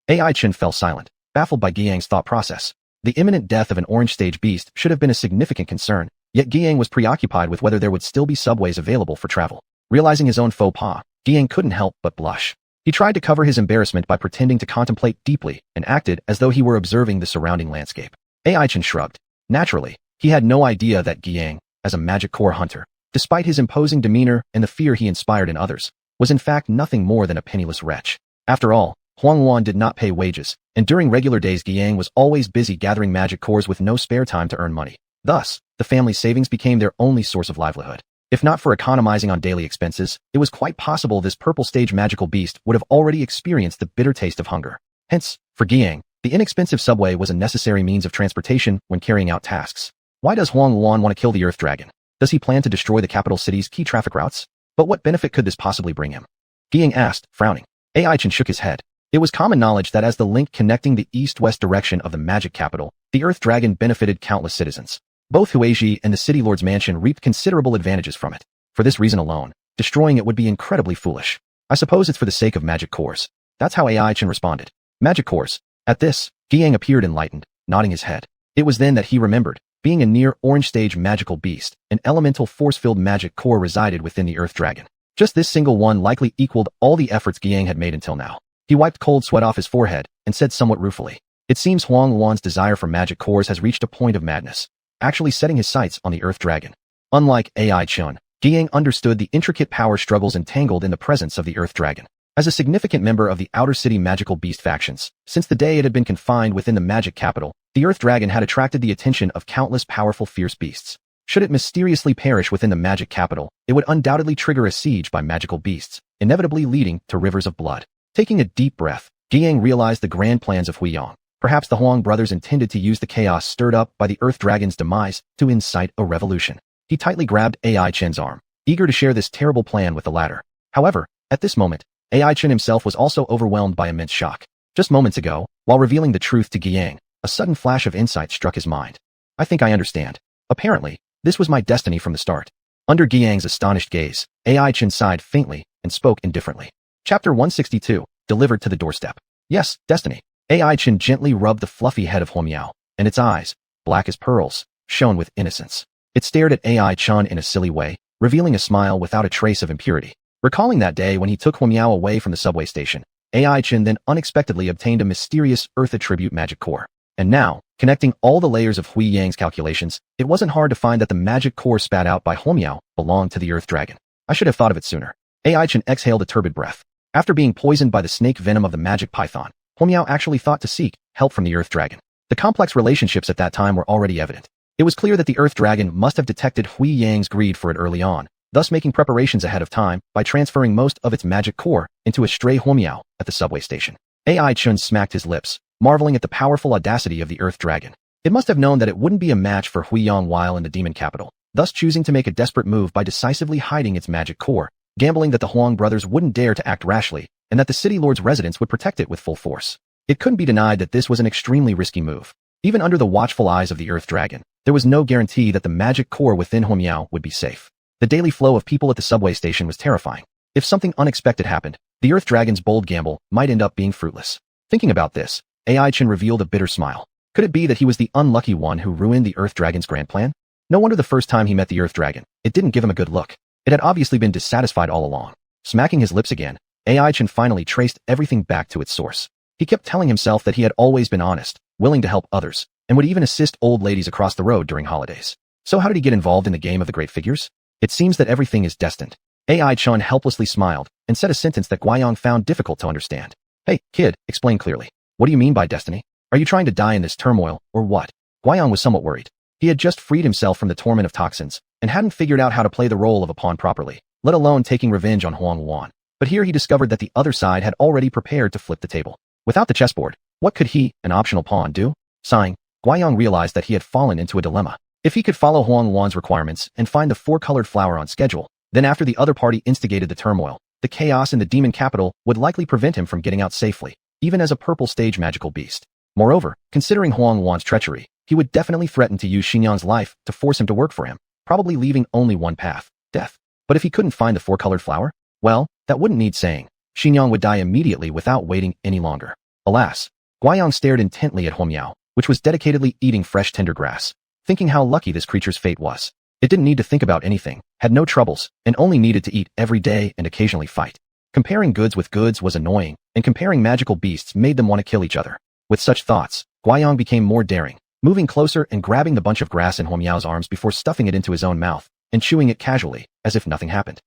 AI Chen fell silent, baffled by Giang's thought process. The imminent death of an orange stage beast should have been a significant concern, yet Giang was preoccupied with whether there would still be subways available for travel. Realizing his own faux pas, Giang couldn't help but blush. He tried to cover his embarrassment by pretending to contemplate deeply and acted as though he were observing the surrounding landscape. AI Chen shrugged. Naturally, he had no idea that Giang, as a magic core hunter, despite his imposing demeanor and the fear he inspired in others, was in fact nothing more than a penniless wretch. After all, xuanhuan did not pay wages, and during regular days Giang was always busy gathering magic cores with no spare time to earn money. Thus, the family's savings became their only source of livelihood. If not for economizing on daily expenses, it was quite possible this purple stage magical beast would have already experienced the bitter taste of hunger. Hence, for Giang, the inexpensive subway was a necessary means of transportation when carrying out tasks. Why does xuanhuan want to kill the Earth Dragon? Does he plan to destroy the capital city's key traffic routes? But what benefit could this possibly bring him? Giang asked, frowning. AI Chen shook his head. It was common knowledge that as the link connecting the east-west direction of the magic capital, the Earth Dragon benefited countless citizens. Both Huizhi and the City Lord's mansion reaped considerable advantages from it. For this reason alone, destroying it would be incredibly foolish. I suppose it's for the sake of magic cores. That's how AI Chen responded. Magic cores. At this, Giang appeared enlightened, nodding his head. It was then that he remembered, being a near orange stage magical beast, an elemental force-filled magic core resided within the Earth Dragon. Just this single one likely equaled all the efforts Giang had made until now. He wiped cold sweat off his forehead and said somewhat ruefully, it seems xuanhuan's desire for magic cores has reached a point of madness, actually setting his sights on the Earth Dragon. Unlike AI Chen, Giang understood the intricate power struggles entangled in the presence of the Earth Dragon. As a significant member of the Outer City magical beast factions, since the day it had been confined within the magic capital, the Earth Dragon had attracted the attention of countless powerful fierce beasts. Should it mysteriously perish within the magic capital, it would undoubtedly trigger a siege by magical beasts, inevitably leading to rivers of blood. Taking a deep breath, Giang realized the grand plans of Huiyang. Perhaps the Huang brothers intended to use the chaos stirred up by the Earth Dragon's demise to incite a revolution. He tightly grabbed AI Chen's arm, eager to share this terrible plan with the latter. However, at this moment, AI Chen himself was also overwhelmed by immense shock. Just moments ago, while revealing the truth to Giang, a sudden flash of insight struck his mind. I think I understand. Apparently, this was my destiny from the start. Under Giang's astonished gaze, AI Chen sighed faintly and spoke indifferently. Chapter 162, delivered to the doorstep. Yes, destiny. AI Chen gently rubbed the fluffy head of Huomiao, and its eyes, black as pearls, shone with innocence. It stared at AI Chen in a silly way, revealing a smile without a trace of impurity. Recalling that day when he took Huomiao away from the subway station, AI Chen then unexpectedly obtained a mysterious Earth attribute magic core. And now, connecting all the layers of Hui Yang's calculations, it wasn't hard to find that the magic core spat out by Huomiao belonged to the Earth Dragon. I should have thought of it sooner. AI Chen exhaled a turbid breath. After being poisoned by the snake venom of the magic python, Huomiao actually thought to seek help from the Earth Dragon. The complex relationships at that time were already evident. It was clear that the Earth Dragon must have detected Hui Yang's greed for it early on, thus making preparations ahead of time by transferring most of its magic core into a stray Huomiao at the subway station. AI Chen smacked his lips, marveling at the powerful audacity of the Earth Dragon. It must have known that it wouldn't be a match for Huiyang while in the demon capital, thus choosing to make a desperate move by decisively hiding its magic core, gambling that the Huang brothers wouldn't dare to act rashly, and that the city lord's residents would protect it with full force. It couldn't be denied that this was an extremely risky move. Even under the watchful eyes of the Earth Dragon, there was no guarantee that the magic core within Huomiao would be safe. The daily flow of people at the subway station was terrifying. If something unexpected happened, the Earth Dragon's bold gamble might end up being fruitless. Thinking about this, AI Chen revealed a bitter smile. Could it be that he was the unlucky one who ruined the Earth Dragon's grand plan? No wonder the first time he met the Earth Dragon, it didn't give him a good look. It had obviously been dissatisfied all along. Smacking his lips again, AI Chen finally traced everything back to its source. He kept telling himself that he had always been honest, willing to help others, and would even assist old ladies across the road during holidays. So how did he get involved in the game of the great figures? It seems that everything is destined. AI Chen helplessly smiled and said a sentence that Guiyang found difficult to understand. Hey, kid, explain clearly. What do you mean by destiny? Are you trying to die in this turmoil, or what? Guiyang was somewhat worried. He had just freed himself from the torment of toxins, and hadn't figured out how to play the role of a pawn properly, let alone taking revenge on xuanhuan. But here he discovered that the other side had already prepared to flip the table. Without the chessboard, what could he, an optional pawn, do? Sighing, Guiyang realized that he had fallen into a dilemma. If he could follow xuanhuan's requirements and find the four-colored flower on schedule, then after the other party instigated the turmoil, the chaos in the demon capital would likely prevent him from getting out safely, even as a purple stage magical beast. Moreover, considering xuanhuan's treachery, he would definitely threaten to use Xinyan's life to force him to work for him, probably leaving only one path, death. But if he couldn't find the four-colored flower, well, that wouldn't need saying. Xinyan would die immediately without waiting any longer. Alas, Guiyang stared intently at Huomiao, which was dedicatedly eating fresh tender grass, thinking how lucky this creature's fate was. It didn't need to think about anything, had no troubles, and only needed to eat every day and occasionally fight. Comparing goods with goods was annoying, and comparing magical beasts made them want to kill each other. With such thoughts, Guiyang became more daring, moving closer and grabbing the bunch of grass in Huomiao's arms before stuffing it into his own mouth and chewing it casually, as if nothing happened.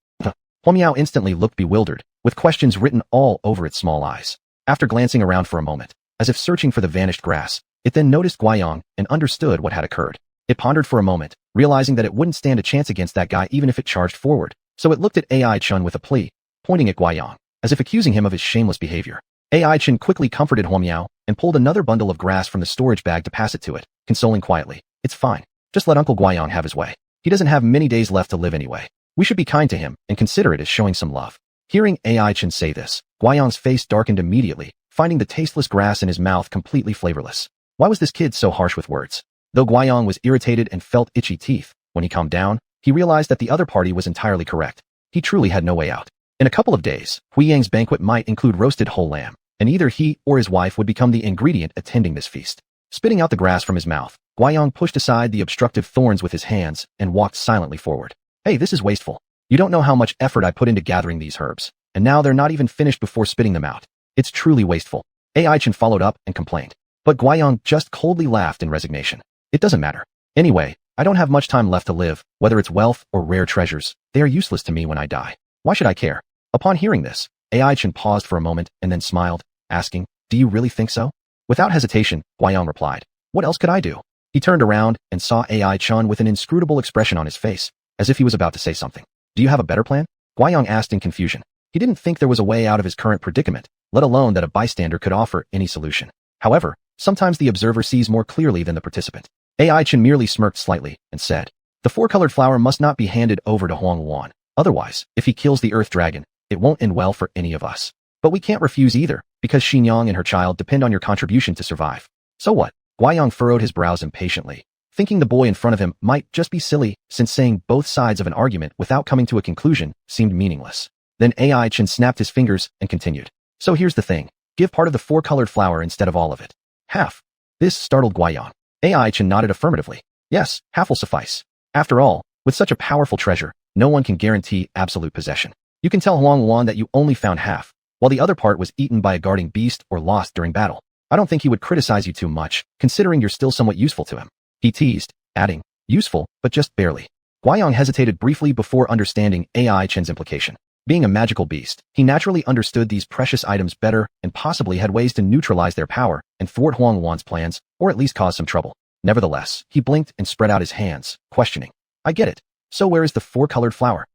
Huomiao instantly looked bewildered, with questions written all over its small eyes. After glancing around for a moment, as if searching for the vanished grass, it then noticed Guiyang and understood what had occurred. It pondered for a moment, realizing that it wouldn't stand a chance against that guy even if it charged forward, so it looked at AI Chen with a plea, pointing at Guiyang, as if accusing him of his shameless behavior. AI Chen quickly comforted Huomiao and pulled another bundle of grass from the storage bag to pass it to it, consoling quietly. It's fine. Just let Uncle Guiyang have his way. He doesn't have many days left to live anyway. We should be kind to him and consider it as showing some love. Hearing AI Chen say this, Guiyang's face darkened immediately, finding the tasteless grass in his mouth completely flavorless. Why was this kid so harsh with words? Though Guiyang was irritated and felt itchy teeth, when he calmed down, he realized that the other party was entirely correct. He truly had no way out. In a couple of days, Huiyang's banquet might include roasted whole lamb, and either he or his wife would become the ingredient attending this feast. Spitting out the grass from his mouth, Guiyang pushed aside the obstructive thorns with his hands and walked silently forward. Hey, this is wasteful. You don't know how much effort I put into gathering these herbs, and now they're not even finished before spitting them out. It's truly wasteful. AI Chen followed up and complained. But Guiyang just coldly laughed in resignation. It doesn't matter. Anyway, I don't have much time left to live, whether it's wealth or rare treasures. They are useless to me when I die. Why should I care? Upon hearing this, AI Chen paused for a moment and then smiled, asking, do you really think so? Without hesitation, Guiyang replied, what else could I do? He turned around and saw AI Chen with an inscrutable expression on his face, as if he was about to say something. Do you have a better plan? Guiyang asked in confusion. He didn't think there was a way out of his current predicament, let alone that a bystander could offer any solution. However, sometimes the observer sees more clearly than the participant. AI Chen merely smirked slightly and said, the four-colored flower must not be handed over to xuanhuan. Otherwise, if he kills the Earth Dragon, it won't end well for any of us. But we can't refuse either, because Xinyan and her child depend on your contribution to survive. So what? Guiyang furrowed his brows impatiently, thinking the boy in front of him might just be silly, since saying both sides of an argument without coming to a conclusion seemed meaningless. Then AI Chen snapped his fingers and continued. So here's the thing. Give part of the four-colored flower instead of all of it. Half. This startled Guiyang. AI Chen nodded affirmatively. Yes, half will suffice. After all, with such a powerful treasure, no one can guarantee absolute possession. You can tell xuanhuan that you only found half, while the other part was eaten by a guarding beast or lost during battle. I don't think he would criticize you too much, considering you're still somewhat useful to him. He teased, adding, useful, but just barely. Guiyang hesitated briefly before understanding AI Chen's implication. Being a magical beast, he naturally understood these precious items better and possibly had ways to neutralize their power and thwart xuanhuan's plans, or at least cause some trouble. Nevertheless, he blinked and spread out his hands, questioning. I get it. So where is the four-colored flower?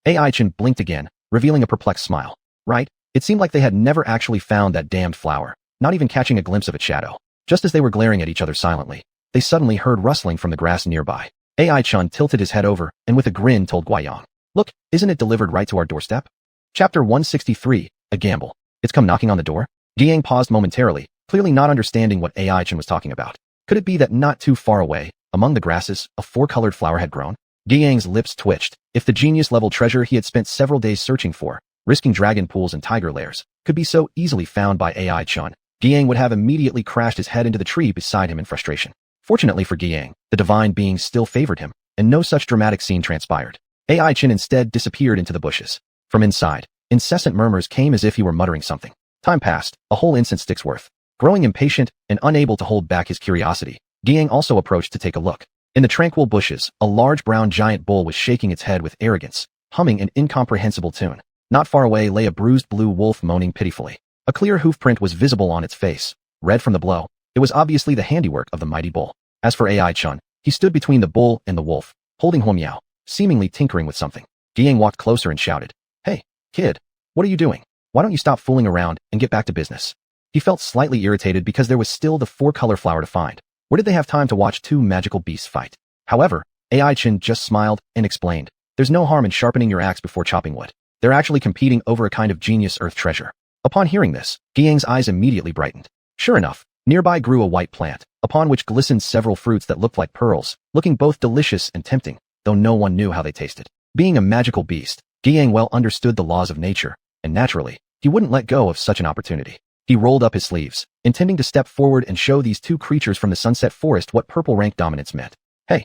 AI Chen blinked again, revealing a perplexed smile. Right? It seemed like they had never actually found that damned flower, not even catching a glimpse of its shadow. Just as they were glaring at each other silently, they suddenly heard rustling from the grass nearby. AI Chen tilted his head over and with a grin told Guiyang. Look, isn't it delivered right to our doorstep? Chapter 163, A Gamble. It's come knocking on the door? Guiyang paused momentarily, clearly not understanding what AI Chen was talking about. Could it be that not too far away, among the grasses, a four-colored flower had grown? Guiyang's lips twitched, If the genius-level treasure he had spent several days searching for, risking dragon pools and tiger lairs, could be so easily found by AI Chun, Giang would have immediately crashed his head into the tree beside him in frustration. Fortunately for Giang, the divine being still favored him, and no such dramatic scene transpired. AI Chin instead disappeared into the bushes. From inside, incessant murmurs came as if he were muttering something. Time passed, a whole instant's worth. Growing impatient and unable to hold back his curiosity, Giang also approached to take a look. In the tranquil bushes, a large brown giant bull was shaking its head with arrogance, humming an incomprehensible tune. Not far away lay a bruised blue wolf moaning pitifully. A clear hoofprint was visible on its face. Red from the blow, it was obviously the handiwork of the mighty bull. As for AI Chun, he stood between the bull and the wolf, holding Huo Miao, seemingly tinkering with something. Giang walked closer and shouted, "Hey, kid, what are you doing? Why don't you stop fooling around and get back to business?" He felt slightly irritated because there was still the 4-color flower to find. Where did they have time to watch 2 magical beasts fight? However, AI Chin just smiled and explained, "There's no harm in sharpening your axe before chopping wood. They're actually competing over a kind of genius earth treasure." Upon hearing this, Giang's eyes immediately brightened. Sure enough, nearby grew a white plant, upon which glistened several fruits that looked like pearls, looking both delicious and tempting, though no one knew how they tasted. Being a magical beast, Giang well understood the laws of nature, and naturally, he wouldn't let go of such an opportunity. He rolled up his sleeves, intending to step forward and show these 2 creatures from the sunset forest what purple rank dominance meant. Hey,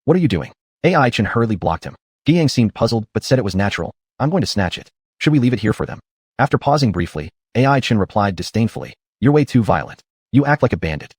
what are you doing?" AI Chin hurriedly blocked him. Giang seemed puzzled but said it was natural. "I'm going to snatch it. Should we leave it here for them?" After pausing briefly, AI Chin replied disdainfully, "You're way too violent. You act like a bandit."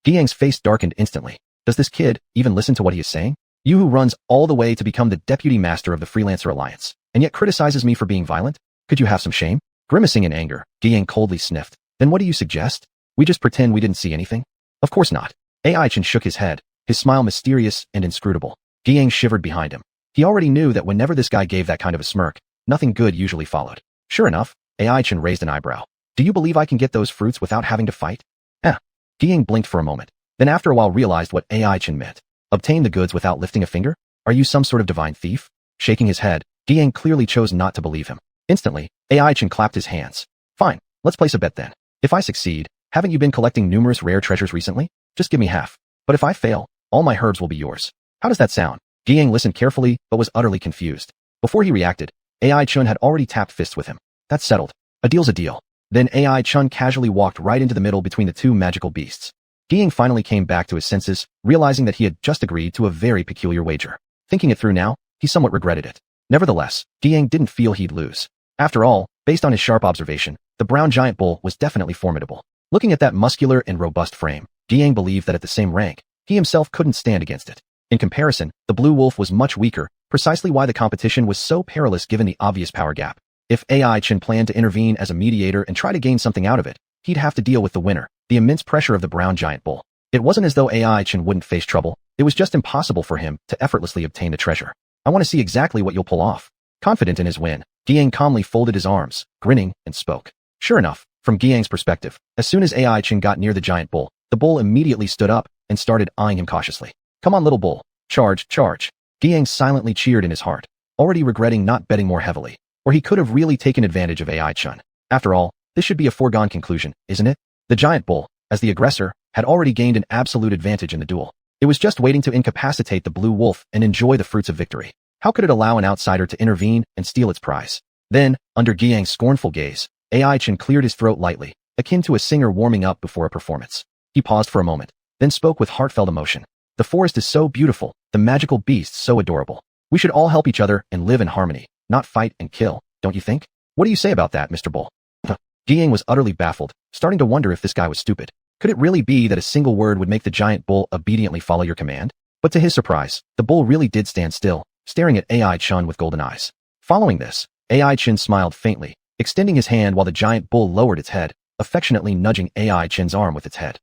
Giang's face darkened instantly. Does this kid even listen to what he is saying? You who runs all the way to become the deputy master of the Freelancer Alliance, and yet criticizes me for being violent? Could you have some shame? Grimacing in anger, Giang coldly sniffed. Then what do you suggest? We just pretend we didn't see anything? Of course not. AI Chin shook his head, his smile mysterious and inscrutable. Giang shivered behind him. He already knew that whenever this guy gave that kind of a smirk, nothing good usually followed. Sure enough, AI Chin raised an eyebrow. "Do you believe I can get those fruits without having to fight?" Giang blinked for a moment, then after a while realized what AI Chin meant. Obtain the goods without lifting a finger? Are you some sort of divine thief? Shaking his head, Giang clearly chose not to believe him. Instantly, AI Chin clapped his hands. "Fine, let's place a bet then. If I succeed, haven't you been collecting numerous rare treasures recently? Just give me half. But if I fail, all my herbs will be yours. How does that sound?" Giang listened carefully, but was utterly confused. Before he reacted, AI Chun had already tapped fists with him. That's settled. A deal's a deal. Then AI Chun casually walked right into the middle between the 2 magical beasts. Giang finally came back to his senses, realizing that he had just agreed to a very peculiar wager. Thinking it through now, he somewhat regretted it. Nevertheless, Giang didn't feel he'd lose. After all, based on his sharp observation, the brown giant bull was definitely formidable. Looking at that muscular and robust frame, Giang believed that at the same rank, he himself couldn't stand against it. In comparison, the blue wolf was much weaker, precisely why the competition was so perilous given the obvious power gap. If AI Chin planned to intervene as a mediator and try to gain something out of it, he'd have to deal with the winner, the immense pressure of the brown giant bull. It wasn't as though AI Chin wouldn't face trouble, it was just impossible for him to effortlessly obtain the treasure. "I want to see exactly what you'll pull off." Confident in his win, Giang calmly folded his arms, grinning, and spoke. Sure enough, from Giang's perspective, as soon as AI Chin got near the giant bull, the bull immediately stood up and started eyeing him cautiously. "Come on, little bull. Charge, charge." Giang silently cheered in his heart, already regretting not betting more heavily, or he could have really taken advantage of AI Chun. After all, this should be a foregone conclusion, isn't it? The giant bull, as the aggressor, had already gained an absolute advantage in the duel. It was just waiting to incapacitate the blue wolf and enjoy the fruits of victory. How could it allow an outsider to intervene and steal its prize? Then, under Giang's scornful gaze, AI Chin cleared his throat lightly, akin to a singer warming up before a performance. He paused for a moment, then spoke with heartfelt emotion. "The forest is so beautiful, the magical beasts so adorable. We should all help each other and live in harmony, not fight and kill, don't you think? What do you say about that, Mr. Bull?" Giang was utterly baffled, starting to wonder if this guy was stupid. Could it really be that a single word would make the giant bull obediently follow your command? But to his surprise, the bull really did stand still, staring at AI Chun with golden eyes. Following this, AI Chin smiled faintly, extending his hand while the giant bull lowered its head, affectionately nudging AI Chin's arm with its head.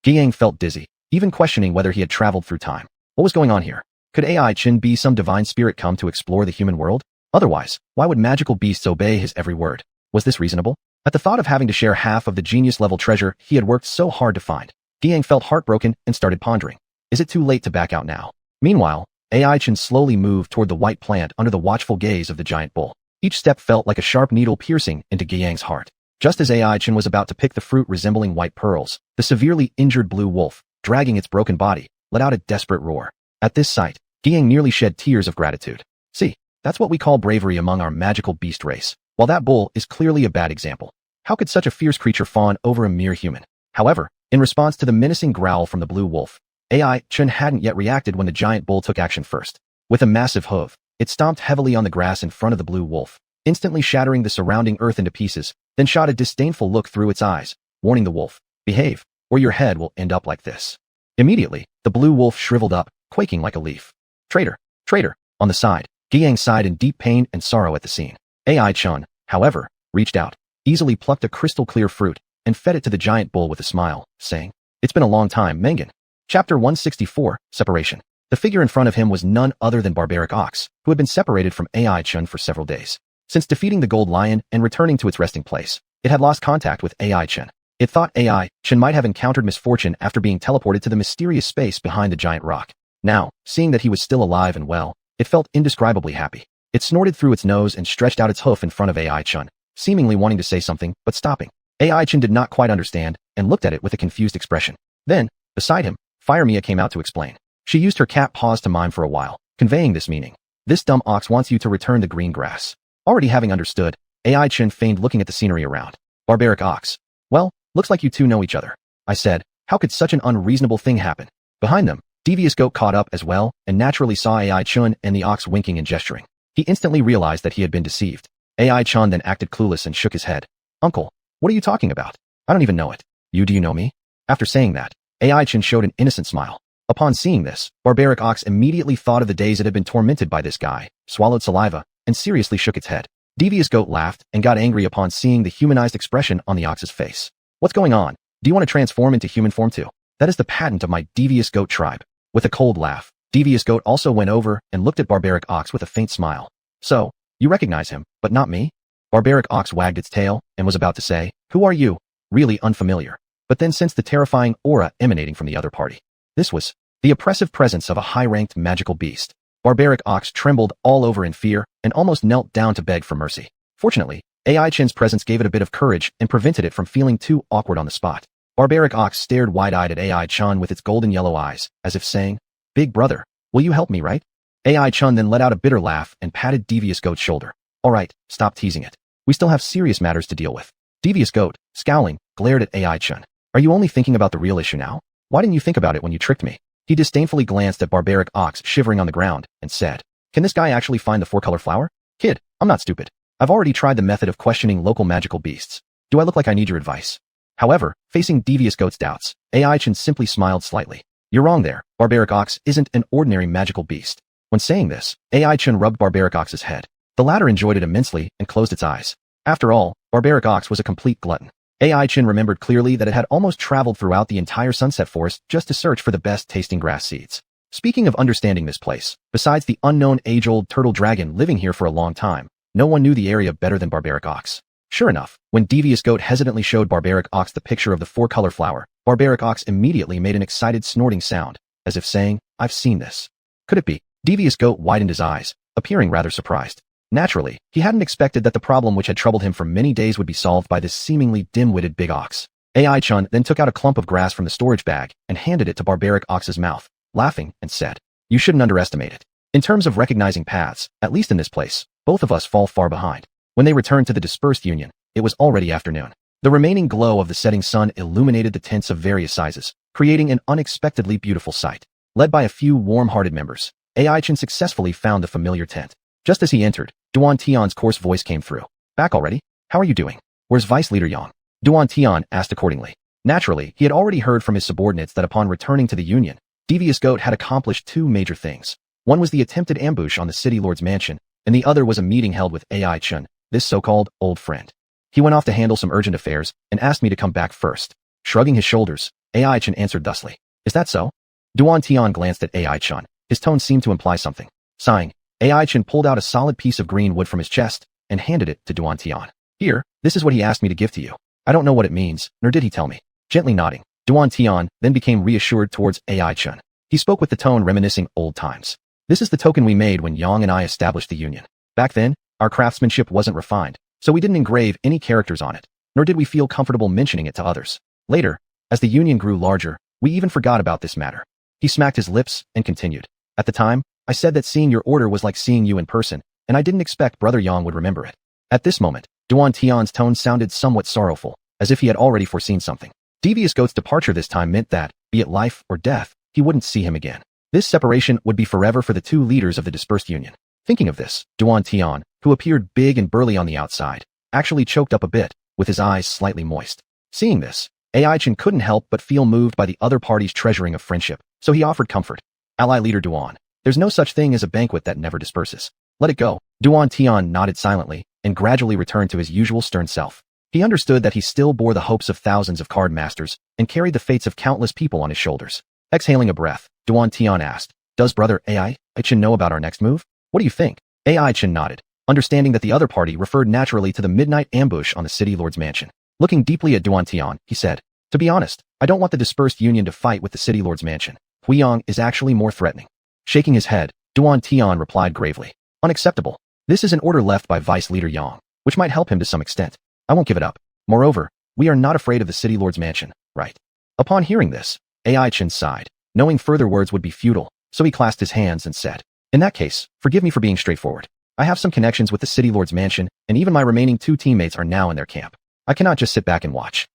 Giang felt dizzy, even questioning whether he had traveled through time. What was going on here? Could AI Chin be some divine spirit come to explore the human world? Otherwise, why would magical beasts obey his every word? Was this reasonable? At the thought of having to share half of the genius-level treasure he had worked so hard to find, Giang felt heartbroken and started pondering. Is it too late to back out now? Meanwhile, AI Chin slowly moved toward the white plant under the watchful gaze of the giant bull. Each step felt like a sharp needle piercing into Giang's heart. Just as AI Chin was about to pick the fruit resembling white pearls, the severely injured blue wolf, dragging its broken body, let out a desperate roar. At this sight, Giang nearly shed tears of gratitude. See, that's what we call bravery among our magical beast race. While that bull is clearly a bad example, how could such a fierce creature fawn over a mere human? However, in response to the menacing growl from the blue wolf, AI Chun hadn't yet reacted when the giant bull took action first. With a massive hoof, it stomped heavily on the grass in front of the blue wolf, instantly shattering the surrounding earth into pieces, then shot a disdainful look through its eyes, warning the wolf, "Behave, or your head will end up like this." Immediately, the blue wolf shriveled up, quaking like a leaf. "Traitor! Traitor!" On the side, Giang sighed in deep pain and sorrow at the scene. AI Chun, however, reached out, easily plucked a crystal-clear fruit, and fed it to the giant bull with a smile, saying, "It's been a long time, Mengen." Chapter 164, Separation. The figure in front of him was none other than Barbaric Ox, who had been separated from AI Chun for several days. Since defeating the gold lion and returning to its resting place, it had lost contact with AI Chun. It thought AI Chun might have encountered misfortune after being teleported to the mysterious space behind the giant rock. Now, seeing that he was still alive and well, it felt indescribably happy. It snorted through its nose and stretched out its hoof in front of AI Chun, seemingly wanting to say something, but stopping. AI Chun did not quite understand and looked at it with a confused expression. Then, beside him, Fire Mia came out to explain. She used her cat paws to mime for a while, conveying this meaning. "This dumb ox wants you to return the green grass." Already having understood, AI Chun feigned looking at the scenery around. Barbaric Ox. "Well, looks like you two know each other," I said. "How could such an unreasonable thing happen?" Behind them, Devious Goat caught up as well and naturally saw AI Chun and the ox winking and gesturing. He instantly realized that he had been deceived. AI Chun then acted clueless and shook his head. "Uncle, what are you talking about? I don't even know it. Do you know me?" After saying that, AI Chun showed an innocent smile. Upon seeing this, Barbaric Ox immediately thought of the days it had been tormented by this guy, swallowed saliva, and seriously shook its head. Devious Goat laughed and got angry upon seeing the humanized expression on the ox's face. "What's going on? Do you want to transform into human form too? That is the patent of my Devious Goat tribe." With a cold laugh, Devious Goat also went over and looked at Barbaric Ox with a faint smile. "So, you recognize him, but not me?" Barbaric Ox wagged its tail and was about to say, "Who are you?" Really unfamiliar. But then sensed the terrifying aura emanating from the other party. This was the oppressive presence of a high-ranked magical beast. Barbaric Ox trembled all over in fear and almost knelt down to beg for mercy. Fortunately, AI Chin's presence gave it a bit of courage and prevented it from feeling too awkward on the spot. Barbaric Ox stared wide-eyed at AI Chun with its golden yellow eyes, as if saying, "Big brother, will you help me, right?" AI Chun then let out a bitter laugh and patted Devious Goat's shoulder. "All right, stop teasing it. We still have serious matters to deal with." Devious Goat, scowling, glared at AI Chun. "Are you only thinking about the real issue now? Why didn't you think about it when you tricked me?" He disdainfully glanced at Barbaric Ox shivering on the ground and said, "Can this guy actually find the four-color flower? Kid, I'm not stupid. I've already tried the method of questioning local magical beasts. Do I look like I need your advice?" However, facing Devious Goat's doubts, AI Chin simply smiled slightly. "You're wrong there. Barbaric Ox isn't an ordinary magical beast." When saying this, AI Chin rubbed Barbaric Ox's head. The latter enjoyed it immensely and closed its eyes. After all, Barbaric Ox was a complete glutton. AI Chin remembered clearly that it had almost traveled throughout the entire Sunset Forest just to search for the best-tasting grass seeds. Speaking of understanding this place, besides the unknown age-old turtle dragon living here for a long time, no one knew the area better than Barbaric Ox. Sure enough, when Devious Goat hesitantly showed Barbaric Ox the picture of the four-color flower, Barbaric Ox immediately made an excited snorting sound, as if saying, "I've seen this." Could it be? Devious Goat widened his eyes, appearing rather surprised. Naturally, he hadn't expected that the problem which had troubled him for many days would be solved by this seemingly dim-witted big ox. AI Chun then took out a clump of grass from the storage bag and handed it to Barbaric Ox's mouth, laughing, and said, "You shouldn't underestimate it. In terms of recognizing paths, at least in this place, both of us fall far behind." When they returned to the dispersed union, it was already afternoon. The remaining glow of the setting sun illuminated the tents of various sizes, creating an unexpectedly beautiful sight. Led by a few warm-hearted members, AI Chin successfully found the familiar tent. Just as he entered, Duan Tian's coarse voice came through. "Back already? How are you doing? Where's Vice Leader Yang?" Duan Tian asked accordingly. Naturally, he had already heard from his subordinates that upon returning to the Union, Devious Goat had accomplished two major things. One was the attempted ambush on the city lord's mansion, and the other was a meeting held with AI Chun, this so-called old friend. He went off to handle some urgent affairs and asked me to come back first. Shrugging his shoulders, AI Chun answered thusly. "Is that so?" Duan Tian glanced at AI Chun. His tone seemed to imply something. Sighing, AI Chin pulled out a solid piece of green wood from his chest and handed it to Duan Tian. "Here, this is what he asked me to give to you. I don't know what it means, nor did he tell me." Gently nodding, Duan Tian then became reassured towards AI Chun. He spoke with the tone reminiscing old times. "This is the token we made when Yang and I established the union. Back then, our craftsmanship wasn't refined, so we didn't engrave any characters on it, nor did we feel comfortable mentioning it to others. Later, as the union grew larger, we even forgot about this matter." He smacked his lips and continued. "At the time, I said that seeing your order was like seeing you in person, and I didn't expect Brother Yang would remember it. At this moment, Duan Tian's tone sounded somewhat sorrowful, as if he had already foreseen something. Devious Goat's departure this time meant that, be it life or death, he wouldn't see him again. This separation would be forever for the two leaders of the dispersed union. Thinking of this, Duan Tian, who appeared big and burly on the outside, actually choked up a bit, with his eyes slightly moist. Seeing this, Ai Chen couldn't help but feel moved by the other party's treasuring of friendship, so he offered comfort. Ally leader Duan, there's no such thing as a banquet that never disperses. Let it go. Duan Tian nodded silently, and gradually returned to his usual stern self. He understood that he still bore the hopes of thousands of card masters, and carried the fates of countless people on his shoulders. Exhaling a breath, Duan Tian asked, does Brother Ai Chen know about our next move? What do you think? Ai Chen nodded, understanding that the other party referred naturally to the midnight ambush on the city lord's mansion. Looking deeply at Duan Tian, he said, to be honest, I don't want the dispersed union to fight with the city lord's mansion. Huiyang is actually more threatening. Shaking his head, Duan Tian replied gravely, unacceptable. This is an order left by Vice Leader Yang, which might help him to some extent. I won't give it up. Moreover, we are not afraid of the city lord's mansion, right? Upon hearing this, Ai Chen sighed, knowing further words would be futile, so he clasped his hands and said, in that case, forgive me for being straightforward. I have some connections with the city lord's mansion, and even my remaining two teammates are now in their camp. I cannot just sit back and watch.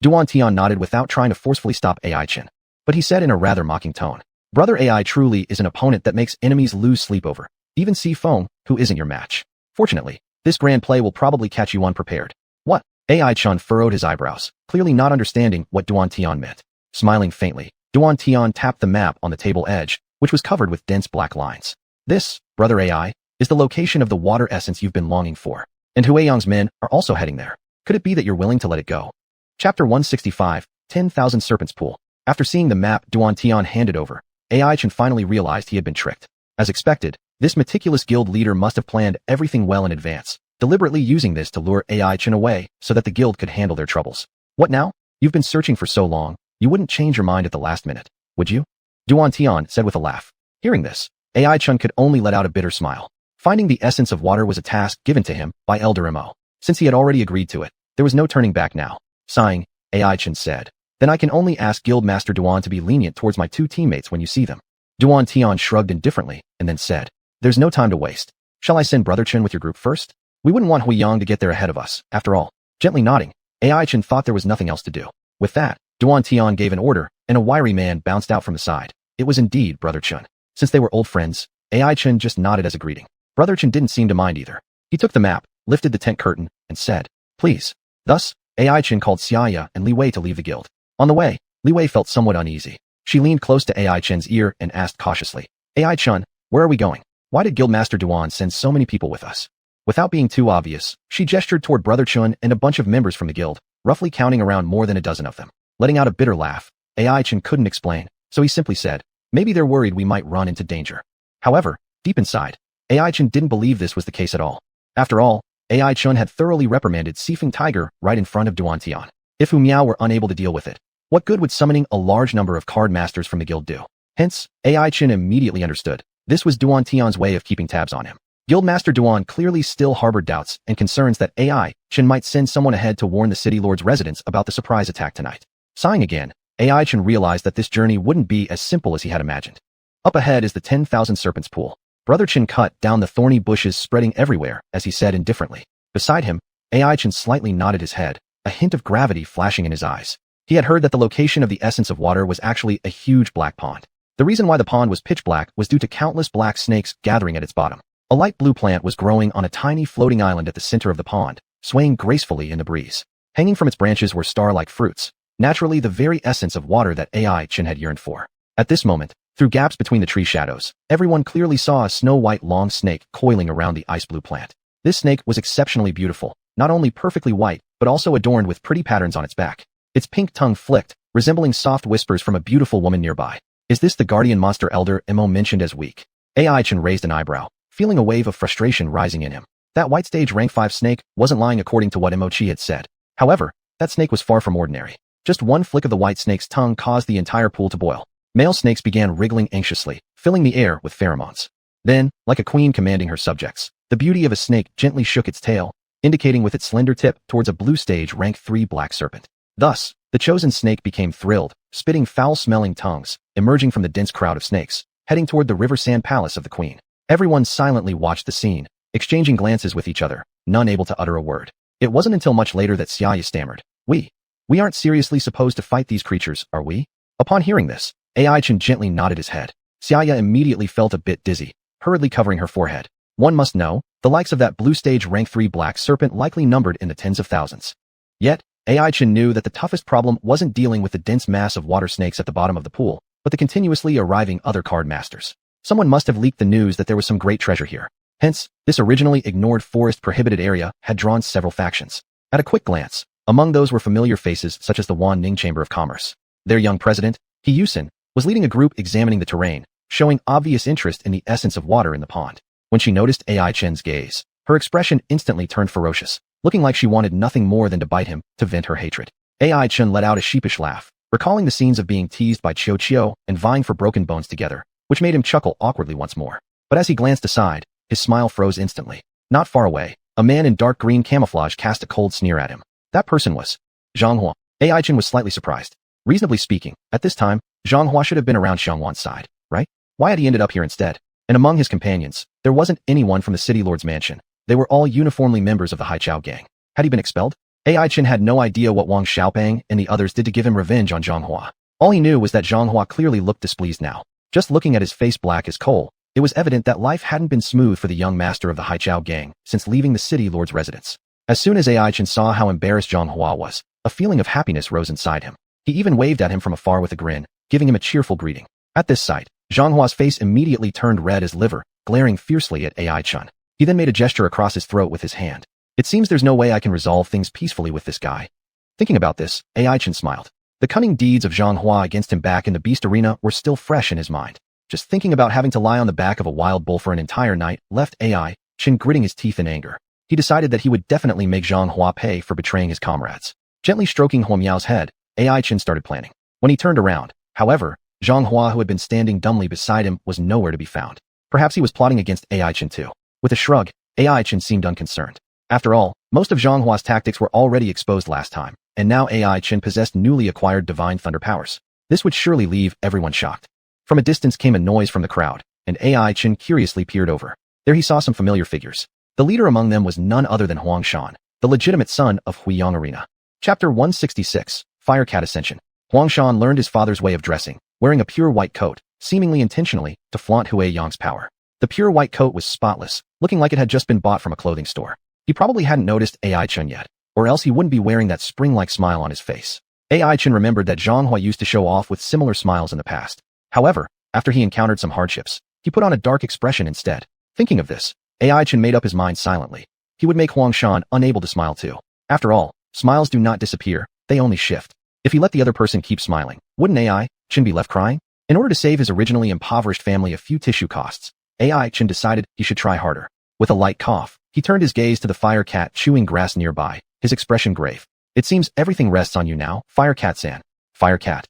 Duan Tian nodded without trying to forcefully stop Ai Chen. But he said in a rather mocking tone, Brother Ai truly is an opponent that makes enemies lose sleep over. Even Si Feng, who isn't your match. Fortunately, this grand play will probably catch you unprepared. What? Ai Chen furrowed his eyebrows, clearly not understanding what Duan Tian meant. Smiling faintly, Duan Tian tapped the map on the table edge, which was covered with dense black lines. This, Brother Ai, is the location of the water essence you've been longing for. And Huiyang's men are also heading there. Could it be that you're willing to let it go? Chapter 165, 10,000 Serpents Pool. After seeing the map Duan Tian handed over, Ai Chen finally realized he had been tricked. As expected, this meticulous guild leader must have planned everything well in advance, deliberately using this to lure Ai Chen away so that the guild could handle their troubles. What now? You've been searching for so long, you wouldn't change your mind at the last minute, would you? Duan Tian said with a laugh. Hearing this, Ai Chen could only let out a bitter smile. Finding the essence of water was a task given to him by Elder Mo. Since he had already agreed to it, there was no turning back now. Sighing, Ai Chen said, then I can only ask Guildmaster Duan to be lenient towards my two teammates when you see them. Duan Tian shrugged indifferently, and then said, there's no time to waste. Shall I send Brother Chen with your group first? We wouldn't want Huiyang to get there ahead of us, after all. Gently nodding, Ai Chen thought there was nothing else to do. With that, Duan Tian gave an order, and a wiry man bounced out from the side. It was indeed Brother Chen. Since they were old friends, Ai Chen just nodded as a greeting. Brother Chen didn't seem to mind either. He took the map, lifted the tent curtain, and said, please. Thus, Ai Chen called Xianxia and Li Wei to leave the guild. On the way, Li Wei felt somewhat uneasy. She leaned close to Ai Chen's ear and asked cautiously, Ai Chen, where are we going? Why did Guildmaster Duan send so many people with us? Without being too obvious, she gestured toward Brother Chen and a bunch of members from the guild, roughly counting around more than a dozen of them. Letting out a bitter laugh, Ai Chen couldn't explain, so he simply said, maybe they're worried we might run into danger. However, deep inside, Ai Chen didn't believe this was the case at all. After all, Ai Chen had thoroughly reprimanded Sifeng Tiger right in front of Duan Tian. If Hu Miao were unable to deal with it, what good would summoning a large number of card masters from the guild do? Hence, Ai Chen immediately understood. This was Duan Tian's way of keeping tabs on him. Guildmaster Duan clearly still harbored doubts and concerns that Ai Chen might send someone ahead to warn the city lord's residents about the surprise attack tonight. Sighing again, Ai Chen realized that this journey wouldn't be as simple as he had imagined. Up ahead is the 10,000 Serpents Pool. Brother Chen cut down the thorny bushes spreading everywhere, as he said indifferently. Beside him, Ai Chen slightly nodded his head, a hint of gravity flashing in his eyes. He had heard that the location of the essence of water was actually a huge black pond. The reason why the pond was pitch black was due to countless black snakes gathering at its bottom. A light blue plant was growing on a tiny floating island at the center of the pond, swaying gracefully in the breeze. Hanging from its branches were star-like fruits, naturally the very essence of water that Ai Chen had yearned for. At this moment, through gaps between the tree shadows, everyone clearly saw a snow-white long snake coiling around the ice blue plant. This snake was exceptionally beautiful, not only perfectly white, but also adorned with pretty patterns on its back. Its pink tongue flicked, resembling soft whispers from a beautiful woman nearby. Is this the guardian monster Elder Mo mentioned as weak? Ai Chen raised an eyebrow, feeling a wave of frustration rising in him. That white stage rank 5 snake wasn't lying according to what Mo Chi had said. However, that snake was far from ordinary. Just one flick of the white snake's tongue caused the entire pool to boil. Male snakes began wriggling anxiously, filling the air with pheromones. Then, like a queen commanding her subjects, the beauty of a snake gently shook its tail, indicating with its slender tip towards a blue stage rank 3 black serpent. Thus, the chosen snake became thrilled, spitting foul-smelling tongues, emerging from the dense crowd of snakes. heading toward the river sand palace of the queen. Everyone silently watched the scene, exchanging glances with each other, none able to utter a word. It wasn't until much later that Xianxia stammered. We aren't seriously supposed to fight these creatures, are we? Upon hearing this, Ai-chan gently nodded his head. Xianxia immediately felt a bit dizzy, hurriedly covering her forehead. One must know, the likes of that blue stage rank 3 black serpent likely numbered in the tens of thousands. Yet, Ai-chan knew that the toughest problem wasn't dealing with the dense mass of water snakes at the bottom of the pool, but the continuously arriving other card masters. Someone must have leaked the news that there was some great treasure here. Hence, this originally ignored forest-prohibited area had drawn several factions. At a quick glance, among those were familiar faces such as the Wan Ning Chamber of Commerce. Their young president, He Yusin, was leading a group examining the terrain, showing obvious interest in the essence of water in the pond. When she noticed Ai-chan's gaze, her expression instantly turned ferocious, looking like she wanted nothing more than to bite him to vent her hatred. Ai-chan let out a sheepish laugh, recalling the scenes of being teased by Chiu and vying for broken bones together, which made him chuckle awkwardly once more. But as he glanced aside, his smile froze instantly. Not far away, a man in dark green camouflage cast a cold sneer at him. That person was xuanhuan. Ai-chan was slightly surprised. Reasonably speaking, at this time, xuanhuan should have been around Xianhuan's side, right? Why had he ended up here instead? And among his companions, there wasn't anyone from the city lord's mansion. They were all uniformly members of the Haichao gang. Had he been expelled? Ai-chan had no idea what Wang Xiaopeng and the others did to give him revenge on Xuanhuan. All he knew was that Xuanhuan clearly looked displeased now. Just looking at his face black as coal, it was evident that life hadn't been smooth for the young master of the Haichao gang since leaving the city lord's residence. As soon as Ai-chan saw how embarrassed Xuanhuan was, a feeling of happiness rose inside him. He even waved at him from afar with a grin, giving him a cheerful greeting. At this sight, Xuanhua's face immediately turned red as liver, glaring fiercely at Ai-chan. He then made a gesture across his throat with his hand. It seems there's no way I can resolve things peacefully with this guy. Thinking about this, Ai-chan smiled. The cunning deeds of Xuanhuan against him back in the beast arena were still fresh in his mind. Just thinking about having to lie on the back of a wild bull for an entire night left Ai-chan gritting his teeth in anger. He decided that he would definitely make Xuanhuan pay for betraying his comrades. Gently stroking Huo Miao's head, Ai-chan started planning. When he turned around, however, Xuanhuan, who had been standing dumbly beside him, was nowhere to be found. Perhaps he was plotting against Ai-chan too. With a shrug, Ai-chan seemed unconcerned. After all, most of Xuanhua's tactics were already exposed last time, and now Ai-chan possessed newly acquired divine thunder powers. This would surely leave everyone shocked. From a distance came a noise from the crowd, and Ai-chan curiously peered over. There he saw some familiar figures. The leader among them was none other than Huang Shan, the legitimate son of Huiyang Arena. Chapter 166, Fire Cat Ascension. Huang Shan learned his father's way of dressing, wearing a pure white coat, seemingly intentionally, to flaunt Huiyang's power. The pure white coat was spotless, looking like it had just been bought from a clothing store. He probably hadn't noticed Ai-chan yet, or else he wouldn't be wearing that spring-like smile on his face. Ai-chan remembered that Xuanhuan used to show off with similar smiles in the past. However, after he encountered some hardships, he put on a dark expression instead. Thinking of this, Ai-chan made up his mind silently. He would make Huang Shan unable to smile too. After all, smiles do not disappear, they only shift. If he let the other person keep smiling, wouldn't Ai-chan be left crying? In order to save his originally impoverished family a few tissue costs, Ai-chan decided he should try harder. With a light cough, he turned his gaze to the fire cat chewing grass nearby, his expression grave. It seems everything rests on you now, Fire Cat-san. Fire Cat.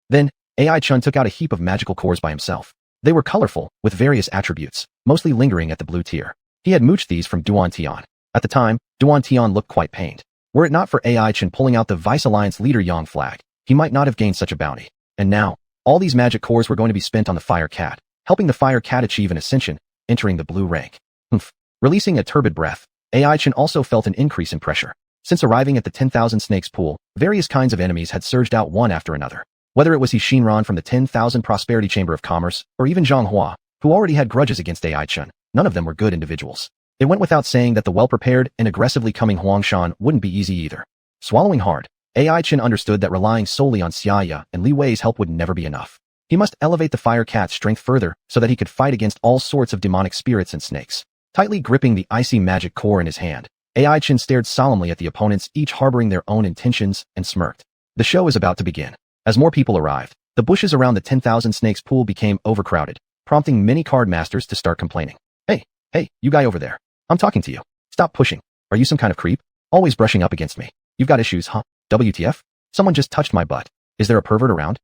Then, Ai-chan took out a heap of magical cores by himself. They were colorful, with various attributes, mostly lingering at the blue tier. He had mooched these from Duan Tian. At the time, Duan Tian looked quite pained. Were it not for Ai-chan pulling out the Vice Alliance leader Yang flag, he might not have gained such a bounty. And now, all these magic cores were going to be spent on the Fire Cat, helping the Fire Cat achieve an ascension, entering the blue rank. Releasing a turbid breath, Ai-chan also felt an increase in pressure. Since arriving at the 10,000 snakes pool, various kinds of enemies had surged out one after another. Whether it was Xinran from the 10,000 Prosperity Chamber of Commerce, or even Xuanhuan, who already had grudges against Ai-chan, none of them were good individuals. It went without saying that the well-prepared and aggressively coming Huang Shan wouldn't be easy either. Swallowing hard, Ai-chan understood that relying solely on xianxia and Li Wei's help would never be enough. He must elevate the Fire Cat's strength further so that he could fight against all sorts of demonic spirits and snakes. Tightly gripping the icy magic core in his hand, Ai-chan stared solemnly at the opponents, each harboring their own intentions, and smirked. The show is about to begin. As more people arrived, the bushes around the 10,000 snakes pool became overcrowded, prompting many card masters to start complaining. Hey, you guy over there. I'm talking to you. Stop pushing. Are you some kind of creep? Always brushing up against me. You've got issues, huh? WTF? Someone just touched my butt. Is there a pervert around?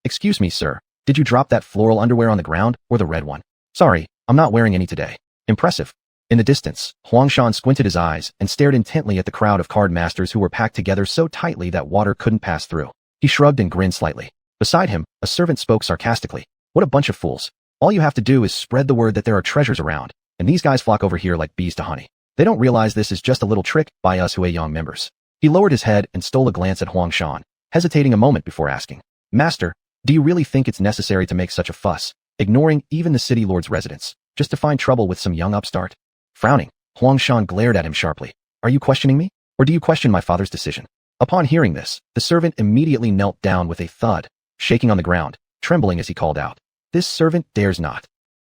Excuse me, sir. Did you drop that floral underwear on the ground, or the red one? Sorry, I'm not wearing any today. Impressive. In the distance, Huang Shan squinted his eyes and stared intently at the crowd of card masters who were packed together so tightly that water couldn't pass through. He shrugged and grinned slightly. Beside him, a servant spoke sarcastically. What a bunch of fools. All you have to do is spread the word that there are treasures around, and these guys flock over here like bees to honey. They don't realize this is just a little trick by us xuanhuan members. He lowered his head and stole a glance at Xuanhuan, hesitating a moment before asking, Master, do you really think it's necessary to make such a fuss, ignoring even the city lord's residence, just to find trouble with some young upstart? Frowning, Xuanhuan glared at him sharply. Are you questioning me? Or do you question my father's decision? Upon hearing this, the servant immediately knelt down with a thud, shaking on the ground, trembling as he called out, This servant dares not.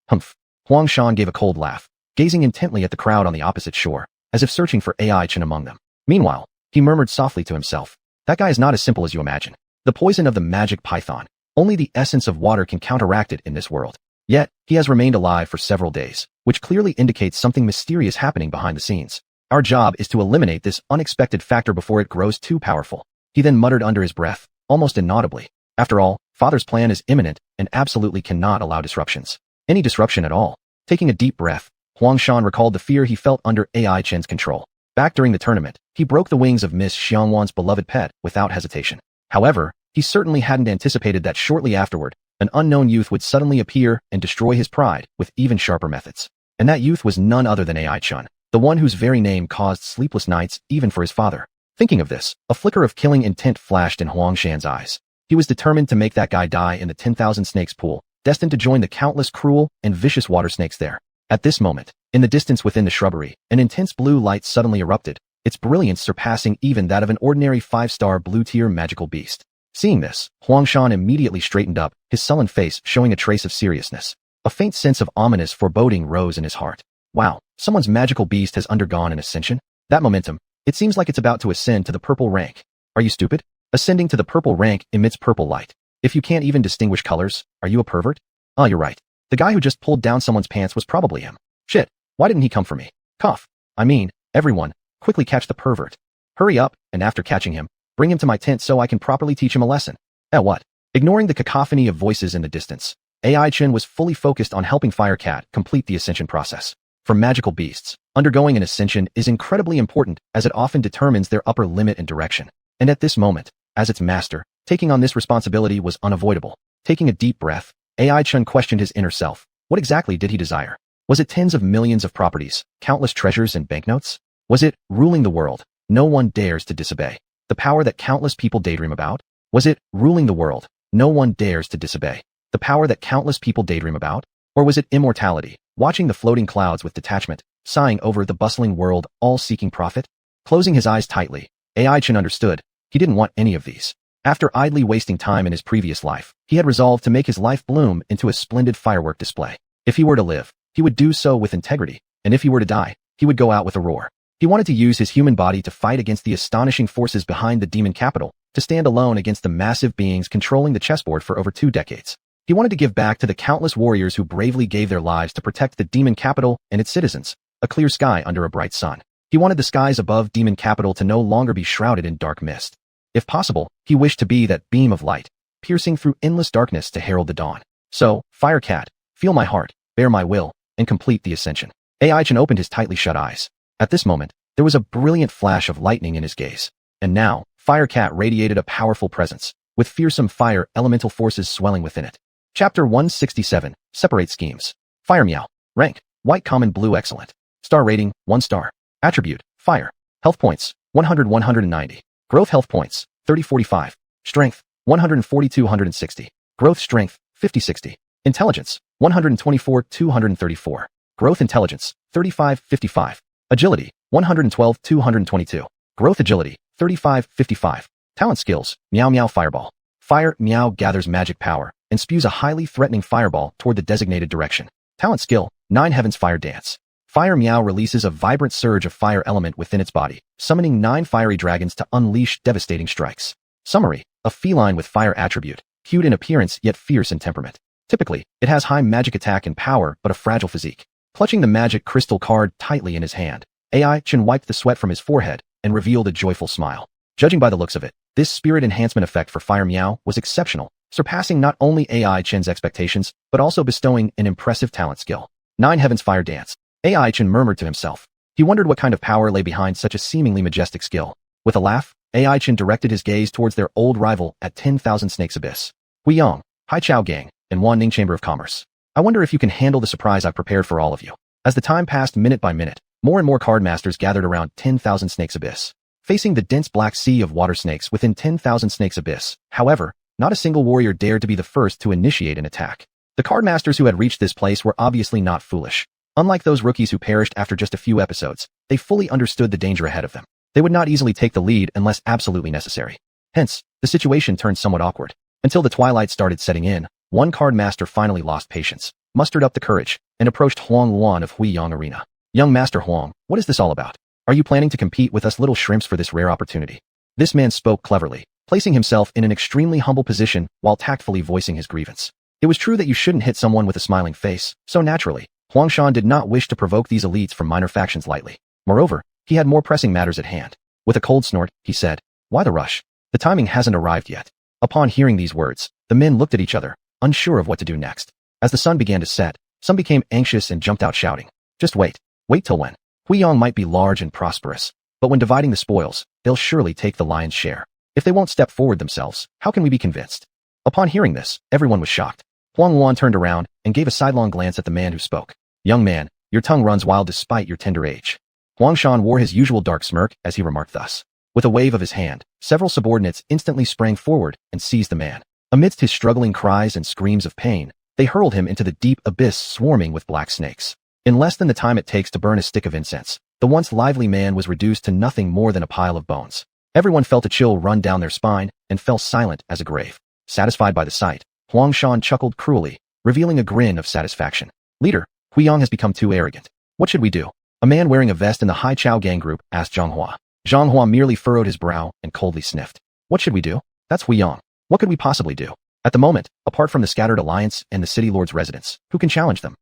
Humph. Xuanhuan gave a cold laugh, gazing intently at the crowd on the opposite shore, as if searching for AI Chen among them. Meanwhile, he murmured softly to himself, That guy is not as simple as you imagine. The poison of the magic python, only the essence of water can counteract it in this world. Yet, he has remained alive for several days, which clearly indicates something mysterious happening behind the scenes. Our job is to eliminate this unexpected factor before it grows too powerful. He then muttered under his breath, almost inaudibly. After all, Father's plan is imminent and absolutely cannot allow disruptions. Any disruption at all. Taking a deep breath, Xuanhuan recalled the fear he felt under AI Chen's control. Back during the tournament, he broke the wings of Miss Xianhuan's beloved pet without hesitation. However, he certainly hadn't anticipated that shortly afterward, an unknown youth would suddenly appear and destroy his pride with even sharper methods. And that youth was none other than AI Chen, the one whose very name caused sleepless nights even for his father. Thinking of this, a flicker of killing intent flashed in Xuanhuan's eyes. He was determined to make that guy die in the 10,000 snakes pool, destined to join the countless cruel and vicious water snakes there. At this moment, in the distance within the shrubbery, an intense blue light suddenly erupted, its brilliance surpassing even that of an ordinary 5-star blue-tier magical beast. Seeing this, Xuanhuan immediately straightened up, his sullen face showing a trace of seriousness. A faint sense of ominous foreboding rose in his heart. Wow, someone's magical beast has undergone an ascension? That momentum, it seems like it's about to ascend to the purple rank. Are you stupid? Ascending to the purple rank emits purple light. If you can't even distinguish colors, are you a pervert? Oh, you're right. The guy who just pulled down someone's pants was probably him. Shit, why didn't he come for me? Cough. I mean, everyone, quickly catch the pervert. Hurry up, and after catching him, bring him to my tent so I can properly teach him a lesson. What? Ignoring the cacophony of voices in the distance, AI Chen was fully focused on helping Firecat complete the ascension process. For magical beasts, undergoing an ascension is incredibly important as it often determines their upper limit and direction. And at this moment, as its master, taking on this responsibility was unavoidable. Taking a deep breath, AI Chen questioned his inner self. What exactly did he desire? Was it tens of millions of properties, countless treasures and banknotes? Was it ruling the world? No one dares to disobey. The power that countless people daydream about? Was it ruling the world? No one dares to disobey. The power that countless people daydream about? Or was it immortality, watching the floating clouds with detachment, sighing over the bustling world, all seeking profit? Closing his eyes tightly, AI Chen understood. He didn't want any of these. After idly wasting time in his previous life, he had resolved to make his life bloom into a splendid firework display. If he were to live, he would do so with integrity, and if he were to die, he would go out with a roar. He wanted to use his human body to fight against the astonishing forces behind the demon capital, to stand alone against the massive beings controlling the chessboard for over 2 decades. He wanted to give back to the countless warriors who bravely gave their lives to protect the demon capital and its citizens, a clear sky under a bright sun. He wanted the skies above demon capital to no longer be shrouded in dark mist. If possible, he wished to be that beam of light, piercing through endless darkness to herald the dawn. So, Firecat, feel my heart, bear my will, and complete the ascension. AI Chen opened his tightly shut eyes. At this moment, there was a brilliant flash of lightning in his gaze. And now, Firecat radiated a powerful presence, with fearsome fire elemental forces swelling within it. Chapter 167, Separate Schemes. Fire Meow. Rank, White Common Blue Excellent. Star Rating, 1 star. Attribute, Fire. Health Points, 100-190. Growth Health Points, 30-45. Strength, 140-160. Growth Strength, 50-60. Intelligence, 124-234. Growth Intelligence, 35-55. Agility, 112-222. Growth Agility, 35-55. Talent Skills, Meow Meow Fireball. Fire Meow gathers magic power and spews a highly threatening fireball toward the designated direction. Talent Skill, 9 Heavens Fire Dance. Fire Meow releases a vibrant surge of fire element within its body, summoning 9 fiery dragons to unleash devastating strikes. Summary, a feline with fire attribute, cute in appearance yet fierce in temperament. Typically, it has high magic attack and power but a fragile physique. Clutching the magic crystal card tightly in his hand, AI Chen wiped the sweat from his forehead and revealed a joyful smile. Judging by the looks of it, this spirit enhancement effect for Fire Meow was exceptional, surpassing not only AI Chen's expectations, but also bestowing an impressive talent skill. 9 Heavens Fire Dance. AI Chen murmured to himself. He wondered what kind of power lay behind such a seemingly majestic skill. With a laugh, AI Chen directed his gaze towards their old rival at 10,000 Snakes Abyss. Huiyong, Hai Chao Gang, and Wan Ning Chamber of Commerce. I wonder if you can handle the surprise I've prepared for all of you. As the time passed minute by minute, more and more card masters gathered around 10,000 Snakes Abyss. Facing the dense black sea of water snakes within 10,000 Snakes Abyss, however, not a single warrior dared to be the first to initiate an attack. The card masters who had reached this place were obviously not foolish. Unlike those rookies who perished after just a few episodes, they fully understood the danger ahead of them. They would not easily take the lead unless absolutely necessary. Hence, the situation turned somewhat awkward. Until the twilight started setting in, one card master finally lost patience, mustered up the courage, and approached Xuanhuan of Huiyang Arena. Young Master Huang, what is this all about? Are you planning to compete with us little shrimps for this rare opportunity? This man spoke cleverly, placing himself in an extremely humble position while tactfully voicing his grievance. It was true that you shouldn't hit someone with a smiling face, so naturally, Huangshan did not wish to provoke these elites from minor factions lightly. Moreover, he had more pressing matters at hand. With a cold snort, he said, "Why the rush? The timing hasn't arrived yet." Upon hearing these words, the men looked at each other, unsure of what to do next. As the sun began to set, some became anxious and jumped out shouting, "Just wait. Wait till when? Huiyang might be large and prosperous, but when dividing the spoils, they'll surely take the lion's share. If they won't step forward themselves, how can we be convinced?" Upon hearing this, everyone was shocked. Xuanhuan turned around and gave a sidelong glance at the man who spoke. "Young man, your tongue runs wild despite your tender age." Huangshan wore his usual dark smirk as he remarked thus. With a wave of his hand, several subordinates instantly sprang forward and seized the man. Amidst his struggling cries and screams of pain, they hurled him into the deep abyss swarming with black snakes. In less than the time it takes to burn a stick of incense, the once lively man was reduced to nothing more than a pile of bones. Everyone felt a chill run down their spine and fell silent as a grave. Satisfied by the sight, Huangshan chuckled cruelly, revealing a grin of satisfaction. "Leader, Huiyang has become too arrogant. What should we do?" A man wearing a vest in the Hai Chao gang group asked Zhanghua. Zhanghua merely furrowed his brow and coldly sniffed. "What should we do? That's Huiyang. What could we possibly do? At the moment, apart from the scattered alliance and the city lord's residence, who can challenge them?"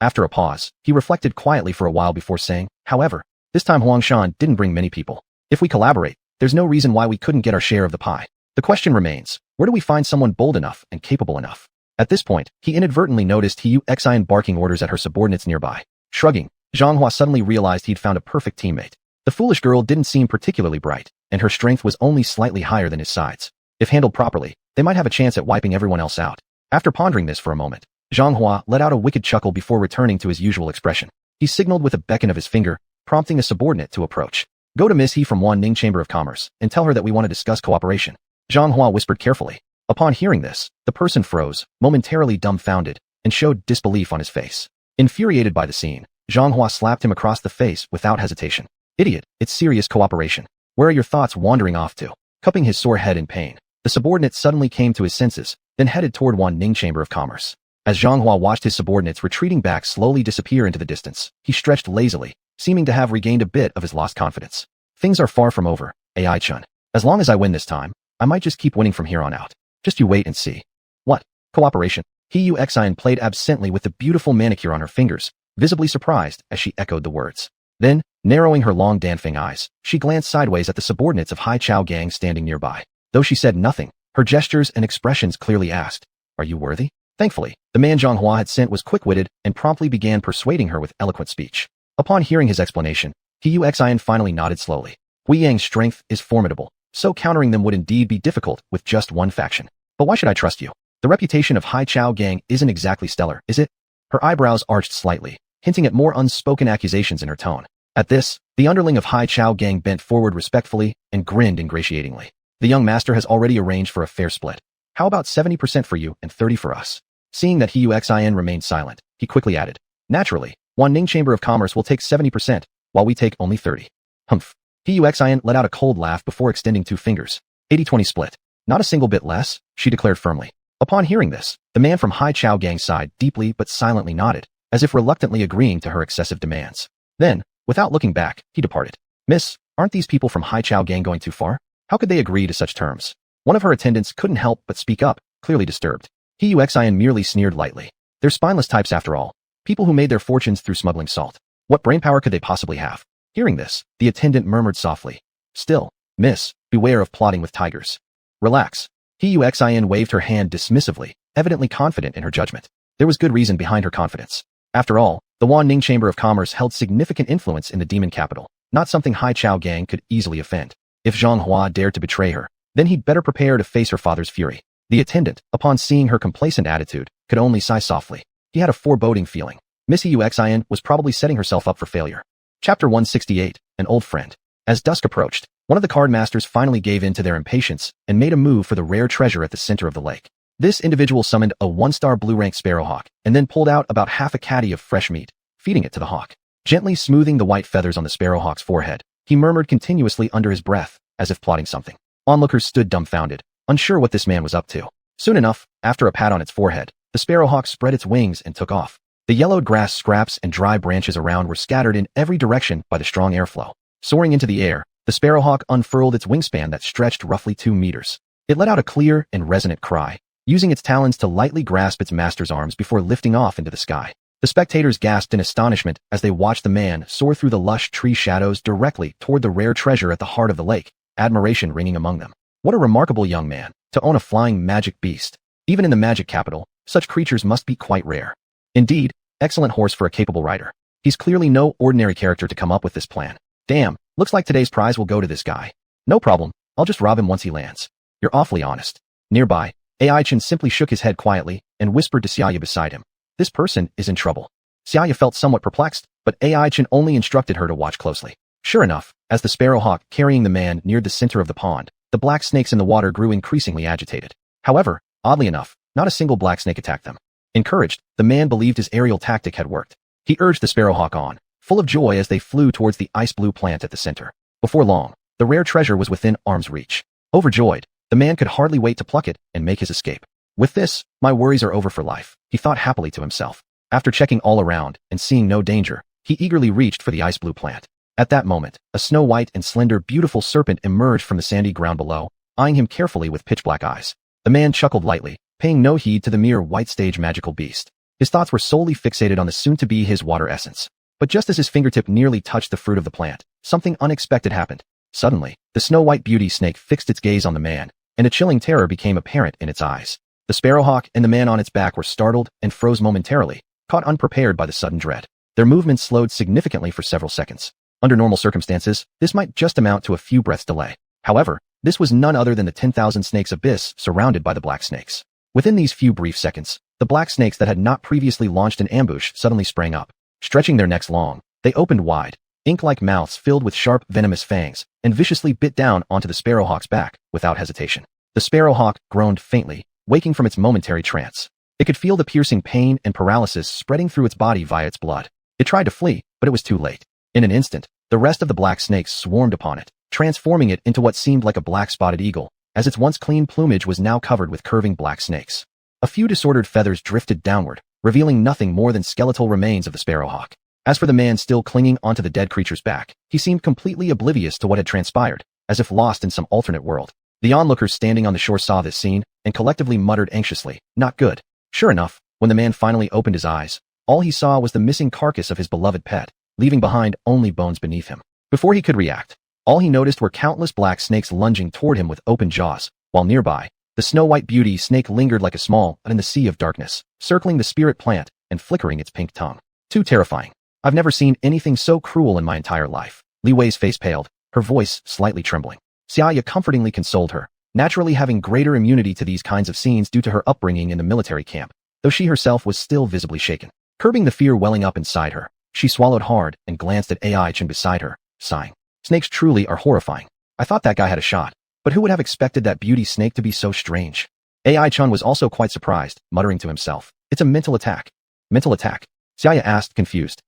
After a pause, he reflected quietly for a while before saying, "However, this time Huangshan didn't bring many people. If we collaborate, there's no reason why we couldn't get our share of the pie. The question remains, where do we find someone bold enough and capable enough?" At this point, he inadvertently noticed xuanhuan barking orders at her subordinates nearby. Shrugging, Zhanghua suddenly realized he'd found a perfect teammate. The foolish girl didn't seem particularly bright, and her strength was only slightly higher than his sides. If handled properly, they might have a chance at wiping everyone else out. After pondering this for a moment, Zhanghua let out a wicked chuckle before returning to his usual expression. He signaled with a beckon of his finger, prompting a subordinate to approach. "Go to Miss He from Wanning Chamber of Commerce and tell her that we want to discuss cooperation," Zhanghua whispered carefully. Upon hearing this, the person froze, momentarily dumbfounded, and showed disbelief on his face. Infuriated by the scene, Zhanghua slapped him across the face without hesitation. "Idiot, it's serious cooperation. Where are your thoughts wandering off to?" Cupping his sore head in pain, the subordinate suddenly came to his senses, then headed toward Wanning Chamber of Commerce. As Zhanghua watched his subordinates retreating back slowly disappear into the distance, he stretched lazily, seeming to have regained a bit of his lost confidence. "Things are far from over, AI-chun. As long as I win this time, I might just keep winning from here on out. Just you wait and see." "What? Cooperation?" xuanhuan played absently with the beautiful manicure on her fingers, visibly surprised as she echoed the words. Then, narrowing her long Danfeng eyes, she glanced sideways at the subordinates of Hai Chao gang standing nearby. Though she said nothing, her gestures and expressions clearly asked, "Are you worthy?" Thankfully, the man Zhanghua had sent was quick-witted and promptly began persuading her with eloquent speech. Upon hearing his explanation, xuanhuan finally nodded slowly. Huiyang's strength is formidable, so countering them would indeed be difficult with just one faction. But why should I trust you? The reputation of Hai Chao gang isn't exactly stellar, is it? Her eyebrows arched slightly, hinting at more unspoken accusations in her tone. At this, the underling of Hai Chao gang bent forward respectfully and grinned ingratiatingly. "The young master has already arranged for a fair split. How about 70% for you and 30% for us?" Seeing that xuanhuan remained silent, he quickly added, "Naturally, Wanning Chamber of Commerce will take 70%, while we take only 30%. Humph. xuanhuan let out a cold laugh before extending 2 fingers. 80-20 split. Not a single bit less, she declared firmly. Upon hearing this, the man from Hai Chao gang sighed deeply but silently nodded, as if reluctantly agreeing to her excessive demands. Then, without looking back, he departed. "Miss, aren't these people from Hai Chao gang going too far? How could they agree to such terms?" One of her attendants couldn't help but speak up, clearly disturbed. xuanhuan merely sneered lightly. "They're spineless types after all. People who made their fortunes through smuggling salt. What brainpower could they possibly have?" Hearing this, the attendant murmured softly, "Still, miss, beware of plotting with tigers. Relax." xuanhuan waved her hand dismissively, evidently confident in her judgment. There was good reason behind her confidence. After all, the Wanning Chamber of Commerce held significant influence in the demon capital, not something Hai Chao gang could easily offend. If Zhanghua dared to betray her, then he'd better prepare to face her father's fury. The attendant, upon seeing her complacent attitude, could only sigh softly. He had a foreboding feeling. Miss xuanhuan was probably setting herself up for failure. Chapter 168, An Old Friend. As dusk approached, one of the card masters finally gave in to their impatience and made a move for the rare treasure at the center of the lake. This individual summoned a 1-star blue-rank sparrowhawk and then pulled out about half a caddy of fresh meat, feeding it to the hawk. Gently smoothing the white feathers on the sparrowhawk's forehead, he murmured continuously under his breath, as if plotting something. Onlookers stood dumbfounded, unsure what this man was up to. Soon enough, after a pat on its forehead, the sparrowhawk spread its wings and took off. The yellowed grass scraps and dry branches around were scattered in every direction by the strong airflow. Soaring into the air, the sparrowhawk unfurled its wingspan that stretched roughly 2 meters. It let out a clear and resonant cry, using its talons to lightly grasp its master's arms before lifting off into the sky. The spectators gasped in astonishment as they watched the man soar through the lush tree shadows directly toward the rare treasure at the heart of the lake, admiration ringing among them. What a remarkable young man, to own a flying magic beast. Even in the magic capital, such creatures must be quite rare. Indeed, excellent horse for a capable rider. He's clearly no ordinary character to come up with this plan. Damn, looks like today's prize will go to this guy. No problem, I'll just rob him once he lands. You're awfully honest. Nearby, Ai-chan simply shook his head quietly and whispered to Xianxia beside him. This person is in trouble. Xianxia felt somewhat perplexed, but Ai-chan only instructed her to watch closely. Sure enough, as the sparrowhawk carrying the man neared the center of the pond, the black snakes in the water grew increasingly agitated. However, oddly enough, not a single black snake attacked them. Encouraged, the man believed his aerial tactic had worked. He urged the sparrowhawk on, full of joy as they flew towards the ice blue plant at the center. Before long, the rare treasure was within arm's reach. Overjoyed, the man could hardly wait to pluck it and make his escape. With this, my worries are over for life, he thought happily to himself. After checking all around and seeing no danger, he eagerly reached for the ice blue plant. At that moment, a snow-white and slender beautiful serpent emerged from the sandy ground below, eyeing him carefully with pitch-black eyes. The man chuckled lightly, paying no heed to the mere white-stage magical beast. His thoughts were solely fixated on the soon-to-be his water essence. But just as his fingertip nearly touched the fruit of the plant, something unexpected happened. Suddenly, the snow-white beauty snake fixed its gaze on the man, and a chilling terror became apparent in its eyes. The sparrowhawk and the man on its back were startled and froze momentarily, caught unprepared by the sudden dread. Their movements slowed significantly for several seconds. Under normal circumstances, this might just amount to a few breaths' delay. However, this was none other than the 10,000 snakes abyss surrounded by the black snakes. Within these few brief seconds, the black snakes that had not previously launched an ambush suddenly sprang up. Stretching their necks long, they opened wide, ink-like mouths filled with sharp, venomous fangs, and viciously bit down onto the sparrowhawk's back without hesitation. The sparrowhawk groaned faintly, waking from its momentary trance. It could feel the piercing pain and paralysis spreading through its body via its blood. It tried to flee, but it was too late. In an instant, the rest of the black snakes swarmed upon it, transforming it into what seemed like a black-spotted eagle, as its once clean plumage was now covered with curving black snakes. A few disordered feathers drifted downward, revealing nothing more than skeletal remains of the sparrowhawk. As for the man still clinging onto the dead creature's back, he seemed completely oblivious to what had transpired, as if lost in some alternate world. The onlookers standing on the shore saw this scene, and collectively muttered anxiously, "Not good." Sure enough, when the man finally opened his eyes, all he saw was the missing carcass of his beloved pet, leaving behind only bones beneath him. Before he could react, all he noticed were countless black snakes lunging toward him with open jaws, while nearby, the snow-white beauty snake lingered like a small in the sea of darkness, circling the spirit plant and flickering its pink tongue. Too terrifying. I've never seen anything so cruel in my entire life. Li Wei's face paled, her voice slightly trembling. Xianxia comfortingly consoled her, naturally having greater immunity to these kinds of scenes due to her upbringing in the military camp, though she herself was still visibly shaken. Curbing the fear welling up inside her, she swallowed hard and glanced at Ai-chan beside her, sighing. Snakes truly are horrifying. I thought that guy had a shot, but who would have expected that beauty snake to be so strange? Ai-chan was also quite surprised, muttering to himself. It's a mental attack. Mental attack? Xianxia asked, confused.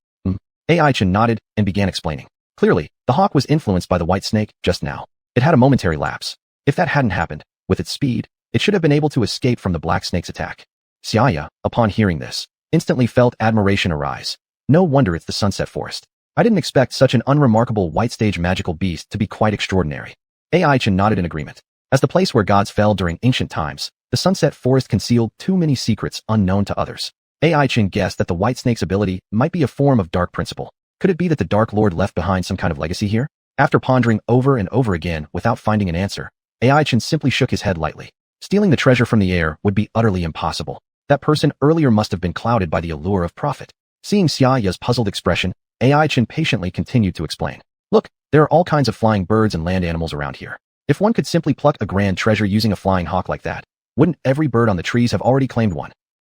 Ai-chan nodded and began explaining. Clearly, the hawk was influenced by the white snake just now. It had a momentary lapse. If that hadn't happened, with its speed, it should have been able to escape from the black snake's attack. Xianxia, upon hearing this, instantly felt admiration arise. No wonder it's the Sunset Forest. I didn't expect such an unremarkable white-stage magical beast to be quite extraordinary. Ai-chan nodded in agreement. As the place where gods fell during ancient times, the Sunset Forest concealed too many secrets unknown to others. Ai-chan guessed that the white snake's ability might be a form of dark principle. Could it be that the Dark Lord left behind some kind of legacy here? After pondering over and over again without finding an answer, Ai-chan simply shook his head lightly. Stealing the treasure from the air would be utterly impossible. That person earlier must have been clouded by the allure of profit. Seeing Xianxia's puzzled expression, Ai-chan patiently continued to explain. Look, there are all kinds of flying birds and land animals around here. If one could simply pluck a grand treasure using a flying hawk like that, wouldn't every bird on the trees have already claimed one?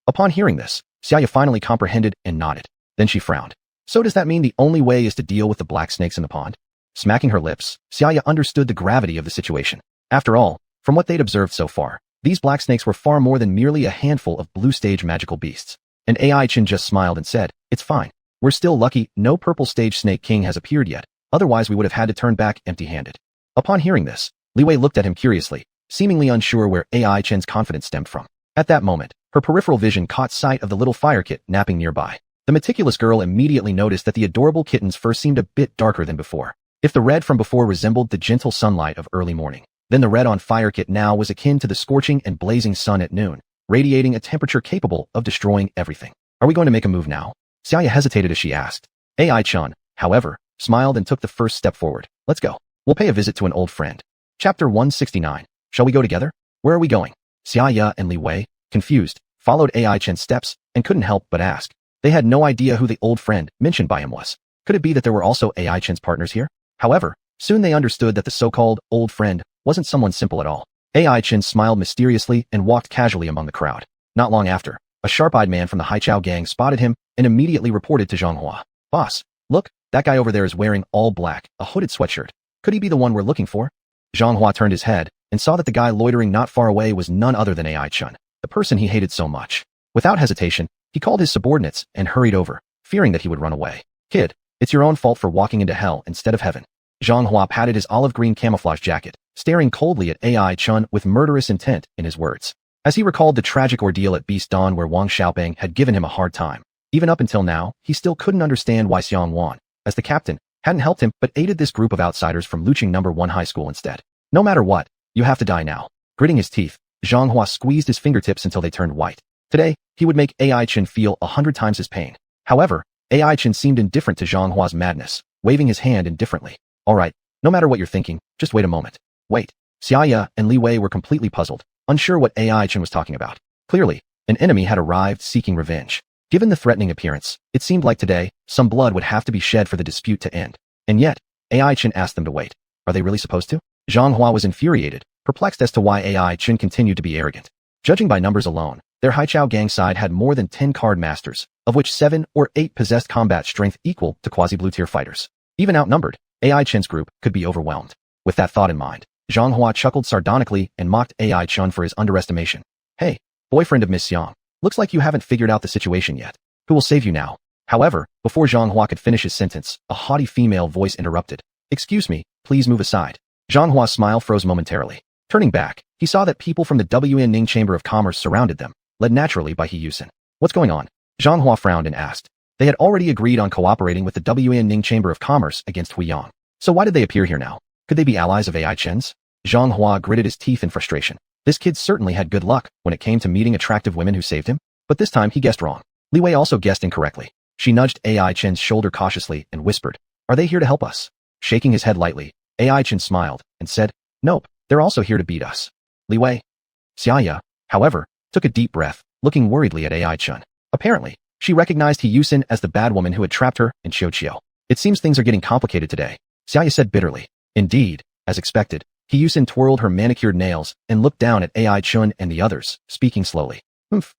Upon hearing this, Xiaoya finally comprehended and nodded. Then she frowned. So does that mean the only way is to deal with the black snakes in the pond? Smacking her lips, Xiaoya understood the gravity of the situation. After all, from what they'd observed so far, these black snakes were far more than merely a handful of blue stage magical beasts. And AI Chin just smiled and said, "It's fine. We're still lucky no purple stage snake king has appeared yet, otherwise we would have had to turn back empty-handed." Upon hearing this, Li Wei looked at him curiously, seemingly unsure where AI Chen's confidence stemmed from. At that moment, her peripheral vision caught sight of the little fire kit napping nearby. The meticulous girl immediately noticed that the adorable kitten's fur seemed a bit darker than before. If the red from before resembled the gentle sunlight of early morning, then the red on fire kit now was akin to the scorching and blazing sun at noon, radiating a temperature capable of destroying everything. "Are we going to make a move now?" Xiaoya hesitated as she asked. AI Chun, however, smiled and took the first step forward. "Let's go. We'll pay a visit to an old friend." Chapter 169. Shall we go together? Where are we going? Xiaoya and Li Wei, confused, followed AI Chen's steps and couldn't help but ask. They had no idea who the old friend mentioned by him was. Could it be that there were also AI Chen's partners here? However, soon they understood that the so-called old friend wasn't someone simple at all. AI Chen smiled mysteriously and walked casually among the crowd. Not long after, a sharp-eyed man from the Haichao gang spotted him and immediately reported to Xuanhuan. "Boss, look, that guy over there is wearing all black, a hooded sweatshirt. Could he be the one we're looking for?" Xuanhuan turned his head and saw that the guy loitering not far away was none other than AI Chun, the person he hated so much. Without hesitation, he called his subordinates and hurried over, fearing that he would run away. "Kid, it's your own fault for walking into hell instead of heaven." Xuanhuan patted his olive green camouflage jacket, staring coldly at AI Chun with murderous intent in his words. As he recalled the tragic ordeal at Beast Dawn where Wang Xiaobang had given him a hard time, even up until now, he still couldn't understand why xuanhuan, as the captain, hadn't helped him but aided this group of outsiders from Luching No. 1 High School instead. "No matter what, you have to die now." Gritting his teeth, Xuanhuan squeezed his fingertips until they turned white. Today, he would make AI Chin feel 100 times his pain. However, AI Chin seemed indifferent to Xuanhua's madness, waving his hand indifferently. "All right, no matter what you're thinking, just wait a moment." Wait. Xiaoya and Li Wei were completely puzzled, unsure what AI Chin was talking about. Clearly, an enemy had arrived seeking revenge. Given the threatening appearance, it seemed like today, some blood would have to be shed for the dispute to end. And yet, AI Chin asked them to wait. Are they really supposed to? Xuanhuan was infuriated, perplexed as to why AI Chin continued to be arrogant. Judging by numbers alone, their Haichao gang side had more than 10 card masters, of which 7 or 8 possessed combat strength equal to quasi-blue tier fighters. Even outnumbered, AI Chin's group could be overwhelmed. With that thought in mind, Xuanhuan chuckled sardonically and mocked AI Chun for his underestimation. "Hey, boyfriend of Miss Xiang, looks like you haven't figured out the situation yet. Who will save you now?" However, before Xuanhuan could finish his sentence, a haughty female voice interrupted. "Excuse me, please move aside." Xuanhua's smile froze momentarily. Turning back, he saw that people from the Ning Chamber of Commerce surrounded them, led naturally by He Yusen. "What's going on?" Xuanhuan frowned and asked. They had already agreed on cooperating with the Ning Chamber of Commerce against Huiyang. So why did they appear here now? Could they be allies of AI Chen's? Xuanhuan gritted his teeth in frustration. This kid certainly had good luck when it came to meeting attractive women who saved him, but this time he guessed wrong. Li Wei also guessed incorrectly. She nudged AI Chen's shoulder cautiously and whispered, "Are they here to help us?" Shaking his head lightly, AI Chen smiled and said, "Nope, they're also here to beat us." Li Wei. Xiaoya, however, took a deep breath, looking worriedly at AI Chen. Apparently, she recognized He Yusen as the bad woman who had trapped her in Xiao. "It seems things are getting complicated today," Xiaoya said bitterly. Indeed, as expected, He Yusen twirled her manicured nails and looked down at AI Chun and the others, speaking slowly.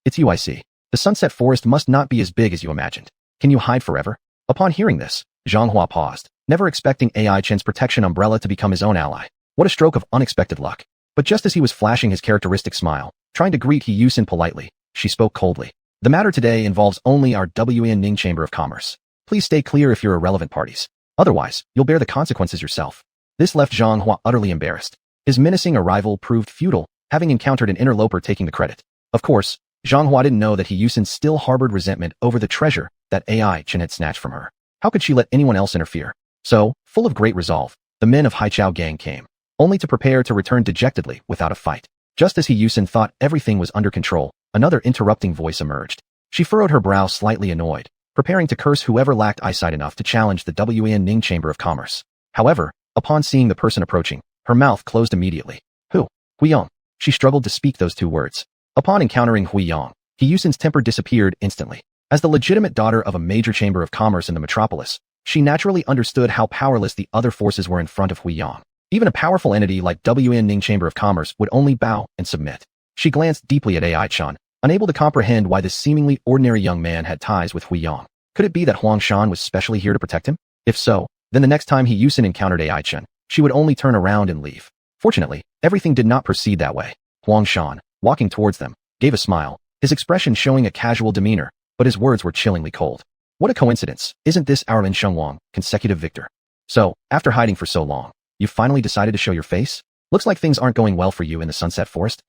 It's you I see. The sunset forest must not be as big as you imagined. Can you hide forever?" Upon hearing this, Xuanhuan paused, never expecting AI Chen's protection umbrella to become his own ally. What a stroke of unexpected luck. But just as he was flashing his characteristic smile, trying to greet He Yusen politely, she spoke coldly. "The matter today involves only our Ning Chamber of Commerce. Please stay clear if you're irrelevant parties. Otherwise, you'll bear the consequences yourself." This left Xuanhuan utterly embarrassed. His menacing arrival proved futile, having encountered an interloper taking the credit. Of course, Xuanhuan didn't know that He Yusen still harbored resentment over the treasure that AI Chen had snatched from her. How could she let anyone else interfere? So, full of great resolve, the men of Haichao gang came, only to prepare to return dejectedly without a fight. Just as He Yusen thought everything was under control, another interrupting voice emerged. She furrowed her brow slightly annoyed, preparing to curse whoever lacked eyesight enough to challenge the Ning Chamber of Commerce. However, upon seeing the person approaching, her mouth closed immediately. "Who?" "Huiyang." She struggled to speak those two words. Upon encountering Huiyang, He Yusen's temper disappeared instantly. As the legitimate daughter of a major chamber of commerce in the metropolis, she naturally understood how powerless the other forces were in front of Huiyang. Even a powerful entity like Ning Chamber of Commerce would only bow and submit. She glanced deeply at AI Chan, unable to comprehend why this seemingly ordinary young man had ties with Hui Yang. Could it be that Huang Shan was specially here to protect him? If so, then the next time He Yusin encountered Ai Chen, she would only turn around and leave. Fortunately, everything did not proceed that way. Huang Shan, walking towards them, gave a smile, his expression showing a casual demeanor, but his words were chillingly cold. What a coincidence, isn't this our Lin Shengwang, consecutive victor? So, after hiding for so long, you finally decided to show your face? Looks like things aren't going well for you in the Sunset Forest,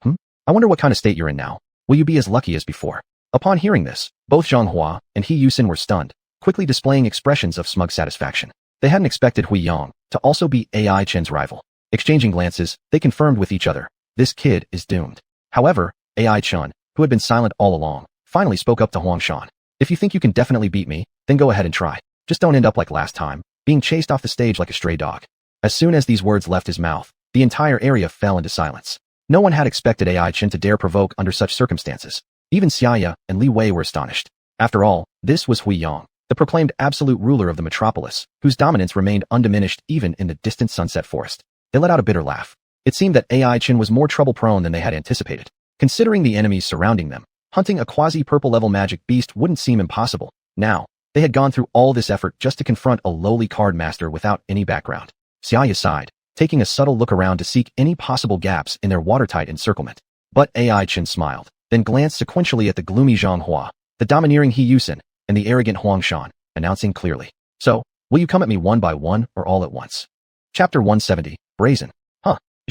I wonder what kind of state you're in now. Will you be as lucky as before? Upon hearing this, both Xuanhuan and He Yusin were stunned, quickly displaying expressions of smug satisfaction. They hadn't expected Hui Yang to also be Ai Chen's rival. Exchanging glances, they confirmed with each other, this kid is doomed. However, Ai Chen, who had been silent all along, finally spoke up to Huang Shan. If you think you can definitely beat me, then go ahead and try. Just don't end up like last time, being chased off the stage like a stray dog. As soon as these words left his mouth, the entire area fell into silence. No one had expected Ai Chen to dare provoke under such circumstances. Even Xianxia and Li Wei were astonished. After all, this was Hui Yang, the proclaimed absolute ruler of the metropolis, whose dominance remained undiminished even in the distant Sunset Forest. They let out a bitter laugh. It seemed that Ai Chen was more trouble-prone than they had anticipated. Considering the enemies surrounding them, hunting a quasi-purple level magic beast wouldn't seem impossible. Now, they had gone through all this effort just to confront a lowly card master without any background. Xianxia sighed, taking a subtle look around to seek any possible gaps in their watertight encirclement. But Ai Chen smiled, then glanced sequentially at the gloomy Zhang Hua, the domineering He Yusin, and the arrogant Huang Shan, announcing clearly, "So, will you come at me one by one or all at once?" Chapter 170, Brazen.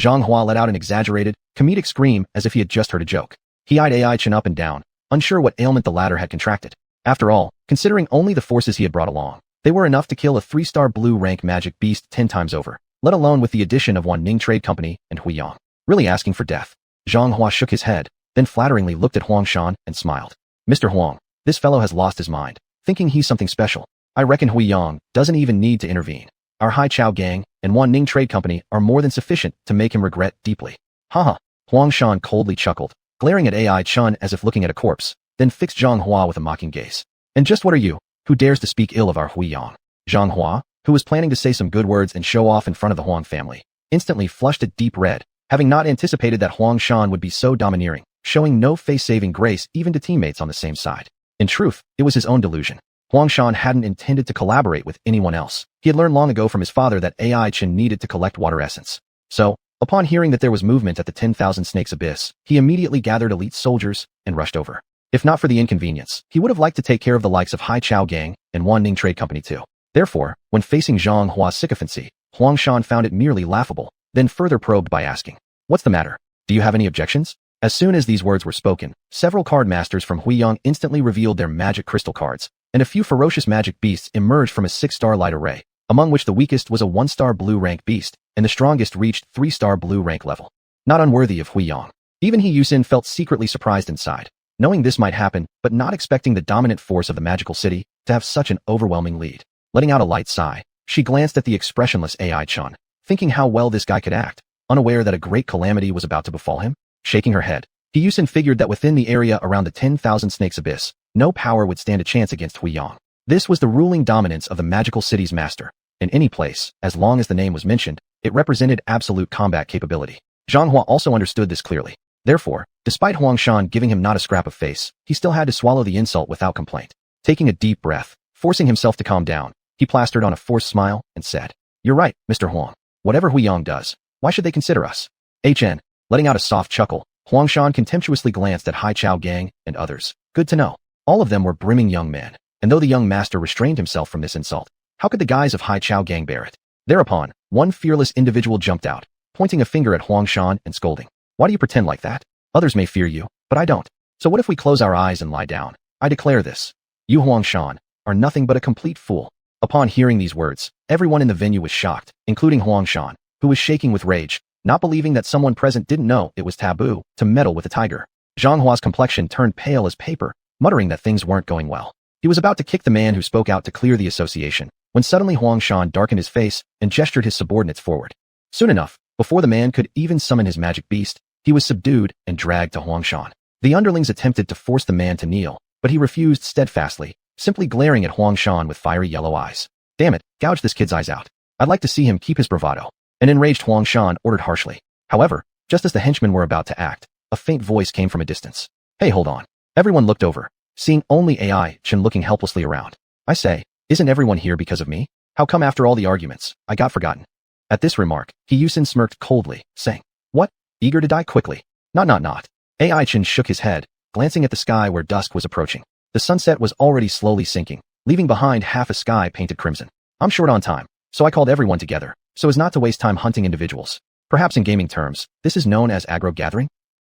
Zhang Hua let out an exaggerated, comedic scream as if he had just heard a joke. He eyed Ai Chen up and down, unsure what ailment the latter had contracted. After all, considering only the forces he had brought along, they were enough to kill a 3-star blue rank magic beast 10 times over, let alone with the addition of Wan Ning Trade Company and Hui Yang. Really asking for death. Zhang Hua shook his head, then flatteringly looked at Huang Shan and smiled. "Mr. Huang, this fellow has lost his mind, thinking he's something special. I reckon Hui Yang doesn't even need to intervene. Our Hai Chao gang and Wan Ning Trade Company are more than sufficient to make him regret deeply." Haha. Huang Shan coldly chuckled, glaring at Ai Chen as if looking at a corpse, then fixed Zhang Hua with a mocking gaze. "And just what are you, who dares to speak ill of our Hui Yang?" Zhang Hua, who was planning to say some good words and show off in front of the Huang family, instantly flushed a deep red, having not anticipated that Huang Shan would be so domineering, showing no face-saving grace even to teammates on the same side. In truth, it was his own delusion. Huang Shan hadn't intended to collaborate with anyone else. He had learned long ago from his father that Ai Chen needed to collect water essence. So, upon hearing that there was movement at the 10,000 Snakes Abyss, he immediately gathered elite soldiers and rushed over. If not for the inconvenience, he would have liked to take care of the likes of Hai Chao Gang and Wan Ning Trade Company too. Therefore, when facing Zhang Hua's sycophancy, Huang Shan found it merely laughable, then further probed by asking, "What's the matter? Do you have any objections?" As soon as these words were spoken, several card masters from Hui Yang instantly revealed their magic crystal cards, and a few ferocious magic beasts emerged from a 6-star light array, among which the weakest was a 1-star blue rank beast, and the strongest reached 3-star blue rank level. Not unworthy of Hui Yang. Even He Yusin felt secretly surprised inside, knowing this might happen, but not expecting the dominant force of the magical city to have such an overwhelming lead. Letting out a light sigh, she glanced at the expressionless Ai Chen, thinking how well this guy could act, unaware that a great calamity was about to befall him. Shaking her head, He Yusin figured that within the area around the 10,000 Snakes Abyss, no power would stand a chance against Hui Yang. This was the ruling dominance of the magical city's master. In any place, as long as the name was mentioned, it represented absolute combat capability. Zhang Hua also understood this clearly. Therefore, despite Huang Shan giving him not a scrap of face, he still had to swallow the insult without complaint. Taking a deep breath, forcing himself to calm down, he plastered on a forced smile and said, "You're right, Mr. Huang. Whatever Hui Yang does, why should they consider us?" HN, letting out a soft chuckle, Huang Shan contemptuously glanced at Hai Chao Gang and others. Good to know. All of them were brimming young men, and though the young master restrained himself from this insult, how could the guys of Hai Chao Gang bear it? Thereupon, one fearless individual jumped out, pointing a finger at Huang Shan and scolding. "Why do you pretend like that? Others may fear you, but I don't. So what if we close our eyes and lie down? I declare this. You, Huang Shan, are nothing but a complete fool." Upon hearing these words, everyone in the venue was shocked, including Huang Shan, who was shaking with rage, not believing that someone present didn't know it was taboo to meddle with a tiger. Zhang Hua's complexion turned pale as paper, muttering that things weren't going well. He was about to kick the man who spoke out to clear the association, when suddenly Huang Shan darkened his face and gestured his subordinates forward. Soon enough, before the man could even summon his magic beast, he was subdued and dragged to Huang Shan. The underlings attempted to force the man to kneel, but he refused steadfastly, simply glaring at Huang Shan with fiery yellow eyes. "Damn it, gouge this kid's eyes out. I'd like to see him keep his bravado." An enraged Huang Shan ordered harshly. However, just as the henchmen were about to act, a faint voice came from a distance. "Hey, hold on. Everyone looked over, seeing only AI Chen looking helplessly around. I say, isn't everyone here because of me? How come after all the arguments, I got forgotten? At this remark, Yusin smirked coldly, saying, what? Eager to die quickly? Not. AI Chen shook his head, glancing at the sky where dusk was approaching. The sunset was already slowly sinking, leaving behind half a sky painted crimson. I'm short on time, so I called everyone together, so as not to waste time hunting individuals. Perhaps in gaming terms, this is known as aggro gathering?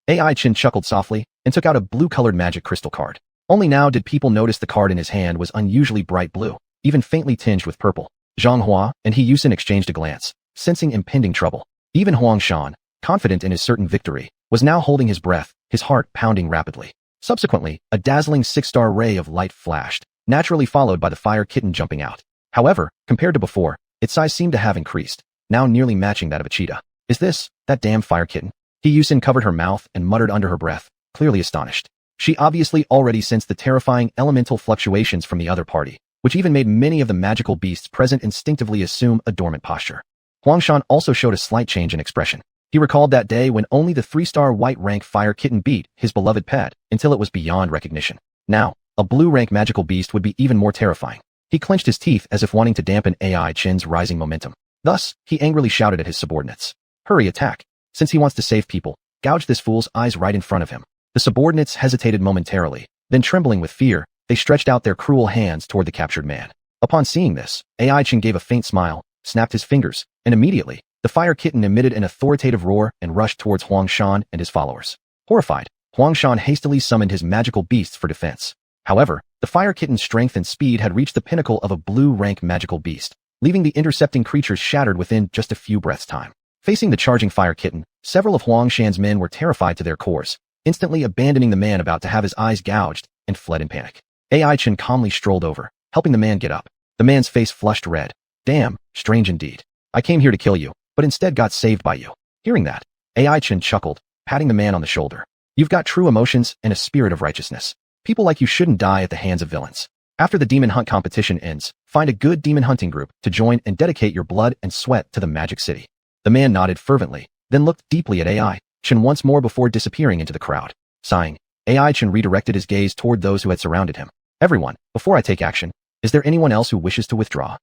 AI Chen chuckled softly and took out a blue-colored magic crystal card. Only now did people notice the card in his hand was unusually bright blue, even faintly tinged with purple. Xuanhuan and Yusin exchanged a glance, sensing impending trouble. Even Huangshan, confident in his certain victory, was now holding his breath, his heart pounding rapidly. Subsequently, a dazzling 6-star ray of light flashed, naturally followed by the fire kitten jumping out. However, compared to before, its size seemed to have increased, now nearly matching that of a cheetah. Is this that damn fire kitten? Yusin covered her mouth and muttered under her breath, clearly astonished. She obviously already sensed the terrifying elemental fluctuations from the other party, which even made many of the magical beasts present instinctively assume a dormant posture. Huangshan also showed a slight change in expression. He recalled that day when only the 3-star white-rank fire kitten beat his beloved pet until it was beyond recognition. Now, a blue-rank magical beast would be even more terrifying. He clenched his teeth as if wanting to dampen AI Chen's rising momentum. Thus, he angrily shouted at his subordinates. Hurry, attack. Since he wants to save people, gouge this fool's eyes right in front of him. The subordinates hesitated momentarily, then trembling with fear, they stretched out their cruel hands toward the captured man. Upon seeing this, AI Chen gave a faint smile, snapped his fingers, and immediately, the fire kitten emitted an authoritative roar and rushed towards Huangshan and his followers. Horrified, Huangshan hastily summoned his magical beasts for defense. However, the fire kitten's strength and speed had reached the pinnacle of a blue-rank magical beast, leaving the intercepting creatures shattered within just a few breaths' time. Facing the charging fire kitten, several of Huangshan's men were terrified to their cores, instantly abandoning the man about to have his eyes gouged, and fled in panic. AI Chen calmly strolled over, helping the man get up. The man's face flushed red. Damn, strange indeed. I came here to kill you, but instead got saved by you. Hearing that, AI Chen chuckled, patting the man on the shoulder. You've got true emotions and a spirit of righteousness. People like you shouldn't die at the hands of villains. After the demon hunt competition ends, find a good demon hunting group to join and dedicate your blood and sweat to the Magic City. The man nodded fervently, then looked deeply at AI Chen once more before disappearing into the crowd. Sighing, AI Chen redirected his gaze toward those who had surrounded him. Everyone, before I take action, is there anyone else who wishes to withdraw?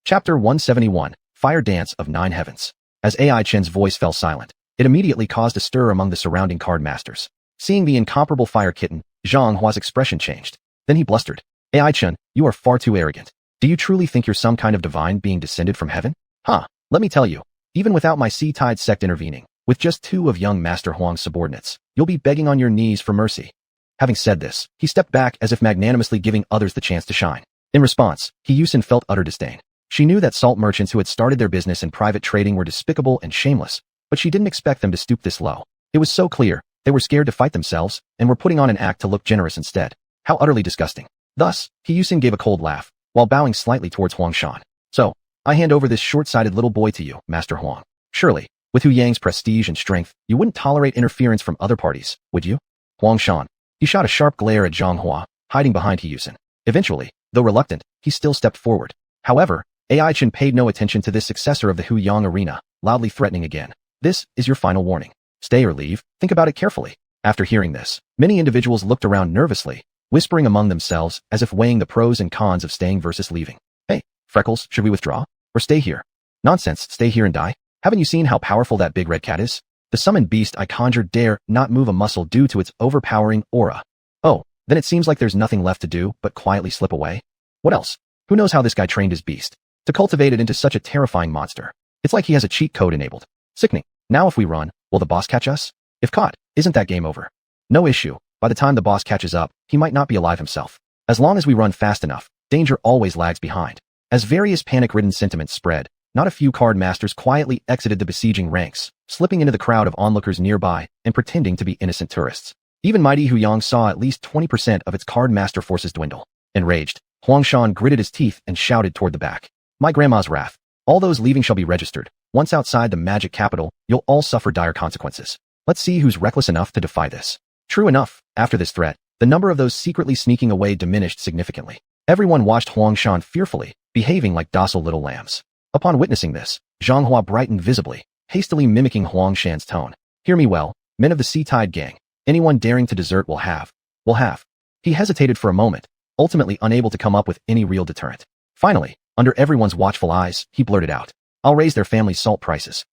Chapter 171, Fire Dance of 9 Heavens. As AI Chen's voice fell silent, it immediately caused a stir among the surrounding card masters. Seeing the incomparable fire kitten, Zhang Hua's expression changed. Then he blustered. AI Chen, you are far too arrogant. Do you truly think you're some kind of divine being descended from heaven? Let me tell you, even without my Sea-Tide sect intervening, with just 2 of young Master Huang's subordinates, you'll be begging on your knees for mercy. Having said this, he stepped back as if magnanimously giving others the chance to shine. In response, Yusin felt utter disdain. She knew that salt merchants who had started their business in private trading were despicable and shameless, but she didn't expect them to stoop this low. It was so clear, they were scared to fight themselves, and were putting on an act to look generous instead. How utterly disgusting. Thus, Yusin gave a cold laugh, while bowing slightly towards Huangshan. So, I hand over this short-sighted little boy to you, Master Huang. Surely, with Hu Yang's prestige and strength, you wouldn't tolerate interference from other parties, would you? Huangshan. He shot a sharp glare at Zhang Hua, hiding behind Yusin. Eventually, though reluctant, he still stepped forward. However, AI Chen paid no attention to this successor of the Hu Yang arena, loudly threatening again. This is your final warning. Stay or leave, think about it carefully. After hearing this, many individuals looked around nervously, whispering among themselves as if weighing the pros and cons of staying versus leaving. Hey, Freckles, should we withdraw? Or stay here? Nonsense, stay here and die? Haven't you seen how powerful that big red cat is? The summoned beast I conjured dare not move a muscle due to its overpowering aura. Oh, then it seems like there's nothing left to do but quietly slip away. What else? Who knows how this guy trained his beast to cultivate it into such a terrifying monster? It's like he has a cheat code enabled. Sickening. Now if we run, will the boss catch us? If caught, isn't that game over? No issue. By the time the boss catches up, he might not be alive himself. As long as we run fast enough, danger always lags behind. As various panic-ridden sentiments spread, not a few card masters quietly exited the besieging ranks, slipping into the crowd of onlookers nearby and pretending to be innocent tourists. Even mighty Hu Yang saw at least 20% of its card master forces dwindle. Enraged, Huangshan gritted his teeth and shouted toward the back. My grandma's wrath. All those leaving shall be registered. Once outside the magic capital, you'll all suffer dire consequences. Let's see who's reckless enough to defy this. True enough, after this threat, the number of those secretly sneaking away diminished significantly. Everyone watched Huangshan fearfully, behaving like docile little lambs. Upon witnessing this, Zhang Hua brightened visibly, hastily mimicking Huangshan's tone. Hear me well, men of the Sea-Tide gang. Anyone daring to desert will have. We'll have. He hesitated for a moment, ultimately unable to come up with any real deterrent. Finally, under everyone's watchful eyes, he blurted out, I'll raise their family's salt prices.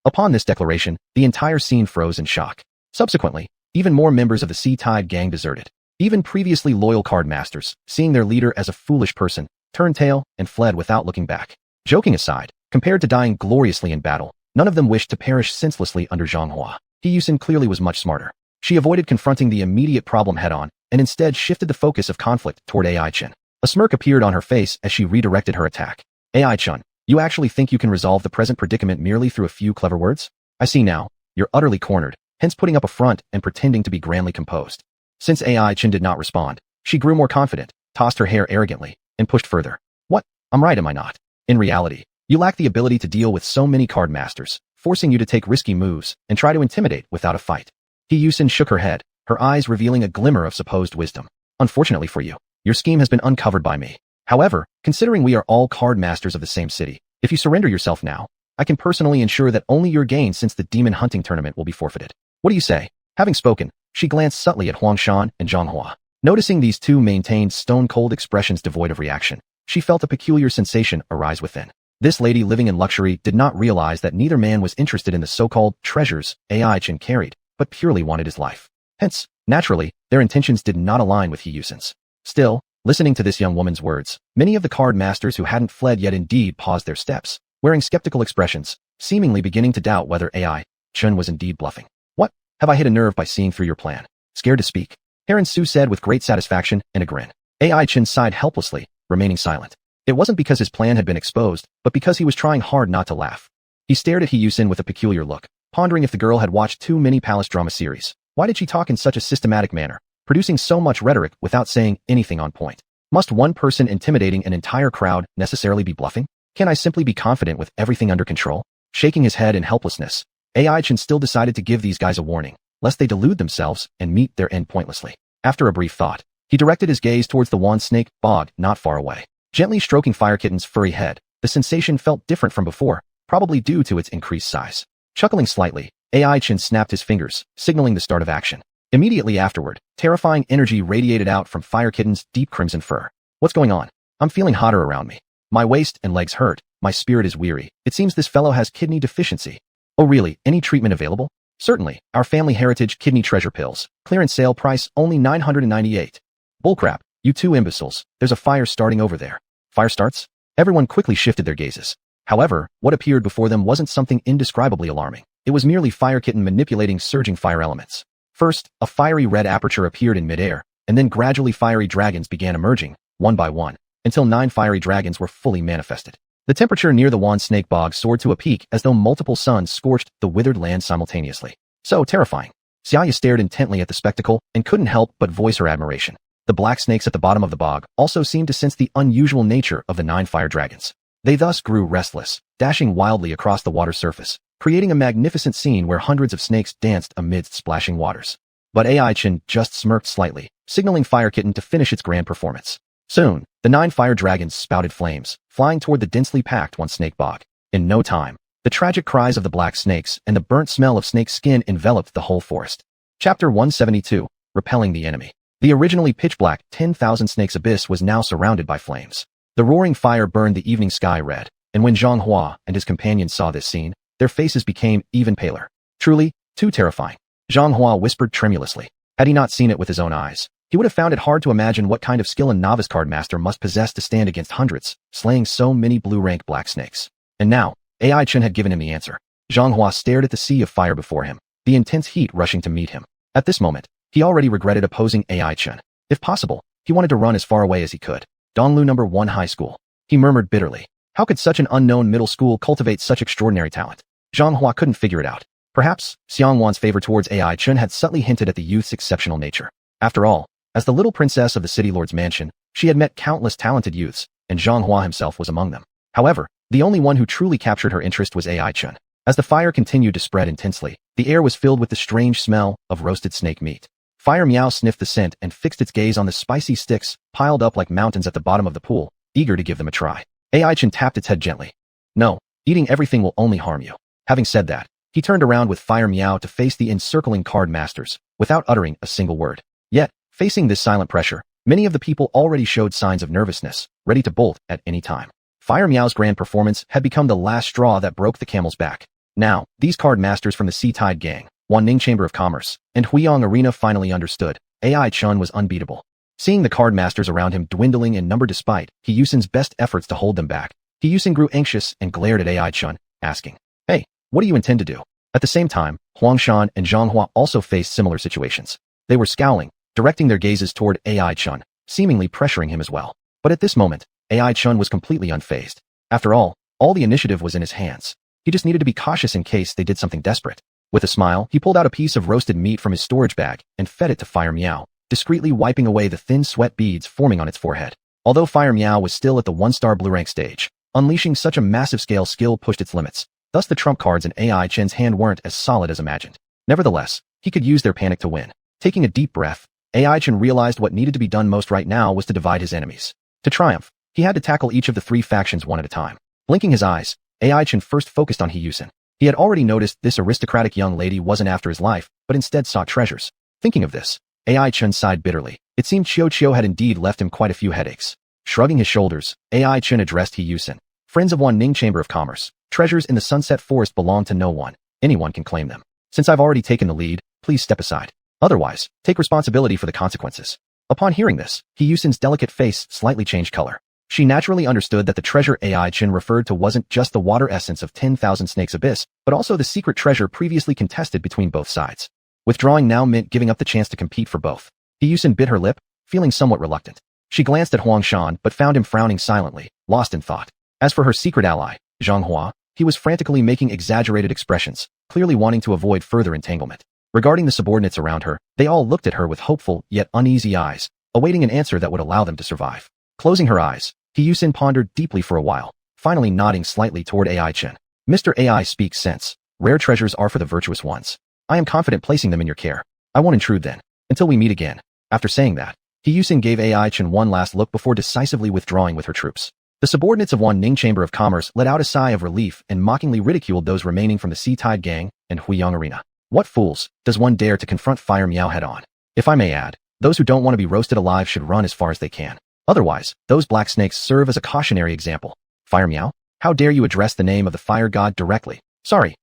Upon this declaration, the entire scene froze in shock. Subsequently, even more members of the Sea Tide gang deserted. Even previously loyal card masters, seeing their leader as a foolish person, turned tail and fled without looking back. Joking aside, compared to dying gloriously in battle, none of them wished to perish senselessly under xuanhuan. Yusin clearly was much smarter. She avoided confronting the immediate problem head-on, and instead shifted the focus of conflict toward AI-Chen. A smirk appeared on her face as she redirected her attack. AI-Chen, you actually think you can resolve the present predicament merely through a few clever words? I see now. You're utterly cornered, hence putting up a front and pretending to be grandly composed. Since AI-Chen did not respond, she grew more confident, tossed her hair arrogantly, and pushed further. What? I'm right, am I not? In reality, you lack the ability to deal with so many card masters, forcing you to take risky moves and try to intimidate without a fight. Yusin shook her head, her eyes revealing a glimmer of supposed wisdom. Unfortunately for you, your scheme has been uncovered by me. However, considering we are all card masters of the same city, if you surrender yourself now, I can personally ensure that only your gain since the demon hunting tournament will be forfeited. What do you say? Having spoken, she glanced subtly at Huangshan and Zhanghua. Noticing these two maintained stone-cold expressions devoid of reaction, she felt a peculiar sensation arise within. This lady living in luxury did not realize that neither man was interested in the so-called treasures AI-Chen carried, but purely wanted his life. Hence, naturally, their intentions did not align with Yusin's. Still, listening to this young woman's words, many of the card masters who hadn't fled yet indeed paused their steps, wearing skeptical expressions, seemingly beginning to doubt whether AI-Chen was indeed bluffing. What? Have I hit a nerve by seeing through your plan? Scared to speak? Heron Su said with great satisfaction and a grin. AI-Chen sighed helplessly, remaining silent. It wasn't because his plan had been exposed, but because he was trying hard not to laugh. He stared at Yusin with a peculiar look, pondering if the girl had watched too many palace drama series. Why did she talk in such a systematic manner, producing so much rhetoric without saying anything on point? Must one person intimidating an entire crowd necessarily be bluffing? Can I simply be confident with everything under control? Shaking his head in helplessness, AI-Chen still decided to give these guys a warning, lest they delude themselves and meet their end pointlessly. After a brief thought, he directed his gaze towards the wand snake bog not far away. Gently stroking Fire Kitten's furry head, the sensation felt different from before, probably due to its increased size. Chuckling slightly, AI-Chen snapped his fingers, signaling the start of action. Immediately afterward, terrifying energy radiated out from Fire Kitten's deep crimson fur. What's going on? I'm feeling hotter around me. My waist and legs hurt, my spirit is weary. It seems this fellow has kidney deficiency. Oh really, any treatment available? Certainly, our family heritage kidney treasure pills. Clearance sale price only 998. Bullcrap, you two imbeciles, there's a fire starting over there. Fire starts? Everyone quickly shifted their gazes. However, what appeared before them wasn't something indescribably alarming. It was merely Fire Kitten manipulating surging fire elements. First, a fiery red aperture appeared in midair, and then gradually fiery dragons began emerging, one by one, until 9 fiery dragons were fully manifested. The temperature near the wand snake bog soared to a peak as though multiple suns scorched the withered land simultaneously. So terrifying. Xianxia stared intently at the spectacle and couldn't help but voice her admiration. The black snakes at the bottom of the bog also seemed to sense the unusual nature of the 9 fire dragons. They thus grew restless, dashing wildly across the water surface, creating a magnificent scene where hundreds of snakes danced amidst splashing waters. But AI-Chen just smirked slightly, signaling Fire Kitten to finish its grand performance. Soon, the 9 fire dragons spouted flames, flying toward the densely packed one snake bog. In no time, the tragic cries of the black snakes and the burnt smell of snake skin enveloped the whole forest. Chapter 172, Repelling the Enemy. The originally pitch-black 10,000 snakes abyss was now surrounded by flames. The roaring fire burned the evening sky red, and when Zhanghua and his companions saw this scene, their faces became even paler. Truly, too terrifying. Zhanghua whispered tremulously. Had he not seen it with his own eyes, he would have found it hard to imagine what kind of skill a novice card master must possess to stand against hundreds, slaying so many blue-rank black snakes. And now, AI-Chen had given him the answer. Zhanghua stared at the sea of fire before him, the intense heat rushing to meet him. At this moment, he already regretted opposing AI-Chen. If possible, he wanted to run as far away as he could. Donglu No. 1 High School. He murmured bitterly. How could such an unknown middle school cultivate such extraordinary talent? Zhanghua couldn't figure it out. Perhaps, Xianhuan's favor towards AI-Chen had subtly hinted at the youth's exceptional nature. After all, as the little princess of the city lord's mansion, she had met countless talented youths, and Zhanghua himself was among them. However, the only one who truly captured her interest was AI-Chen. As the fire continued to spread intensely, the air was filled with the strange smell of roasted snake meat. Fire Meow sniffed the scent and fixed its gaze on the spicy sticks piled up like mountains at the bottom of the pool, eager to give them a try. AI-Chen tapped its head gently. No, eating everything will only harm you. Having said that, he turned around with Fire Meow to face the encircling card masters, without uttering a single word. Yet, Facing this silent pressure, many of the people already showed signs of nervousness, ready to bolt at any time. Fire Meow's grand performance had become the last straw that broke the camel's back. Now, these card masters from the Sea Tide Gang, Wanning Chamber of Commerce, and Huyang Arena finally understood. AI Chun was unbeatable. Seeing the card masters around him dwindling in number despite Hiyusen's best efforts to hold them back, Hiyusen grew anxious and glared at AI Chun, asking, "Hey, what do you intend to do?" At the same time, Huangshan and Xianxia also faced similar situations. They were scowling, directing their gazes toward AI Chun, seemingly pressuring him as well. But at this moment, AI Chun was completely unfazed. After all the initiative was in his hands. He just needed to be cautious in case they did something desperate. With a smile, he pulled out a piece of roasted meat from his storage bag and fed it to Fire Meow, discreetly wiping away the thin sweat beads forming on its forehead. Although Fire Meow was still at the 1-star blue rank stage, unleashing such a massive scale skill pushed its limits. Thus the trump cards in AI Chen's hand weren't as solid as imagined. Nevertheless, he could use their panic to win. Taking a deep breath, AI Chen realized what needed to be done most right now was to divide his enemies. To triumph, he had to tackle each of the 3 factions one at a time. Blinking his eyes, AI Chen first focused on Hiyusen. He had already noticed this aristocratic young lady wasn't after his life, but instead sought treasures. Thinking of this, AI Chen sighed bitterly. It seemed Xiao had indeed left him quite a few headaches. Shrugging his shoulders, AI Chen addressed Hiyusen. Friends of Wanning Chamber of Commerce, treasures in the Sunset Forest belong to no one. Anyone can claim them. Since I've already taken the lead, please step aside. Otherwise, take responsibility for the consequences. Upon hearing this, Hiyusen's delicate face slightly changed color. She naturally understood that the treasure AI Chen referred to wasn't just the water essence of 10,000 Snakes Abyss, but also the secret treasure previously contested between both sides. Withdrawing now meant giving up the chance to compete for both. Hiyusen bit her lip, feeling somewhat reluctant. She glanced at Huangshan but found him frowning silently, lost in thought. As for her secret ally, Xianxia, he was frantically making exaggerated expressions, clearly wanting to avoid further entanglement. Regarding the subordinates around her, they all looked at her with hopeful yet uneasy eyes, awaiting an answer that would allow them to survive. Closing her eyes, Hiyusen pondered deeply for a while, finally nodding slightly toward AI Chen. Mr. AI speaks sense. Rare treasures are for the virtuous ones. I am confident placing them in your care. I won't intrude then. Until we meet again. After saying that, Hiyusen gave AI Chen one last look before decisively withdrawing with her troops. The subordinates of Wanning Chamber of Commerce let out a sigh of relief and mockingly ridiculed those remaining from the Sea Tide Gang and Huyang Arena. What fools, does one dare to confront Fire Meow head-on? If I may add, those who don't want to be roasted alive should run as far as they can. Otherwise, those black snakes serve as a cautionary example. Fire Meow, how dare you address the name of the fire god directly? Sorry,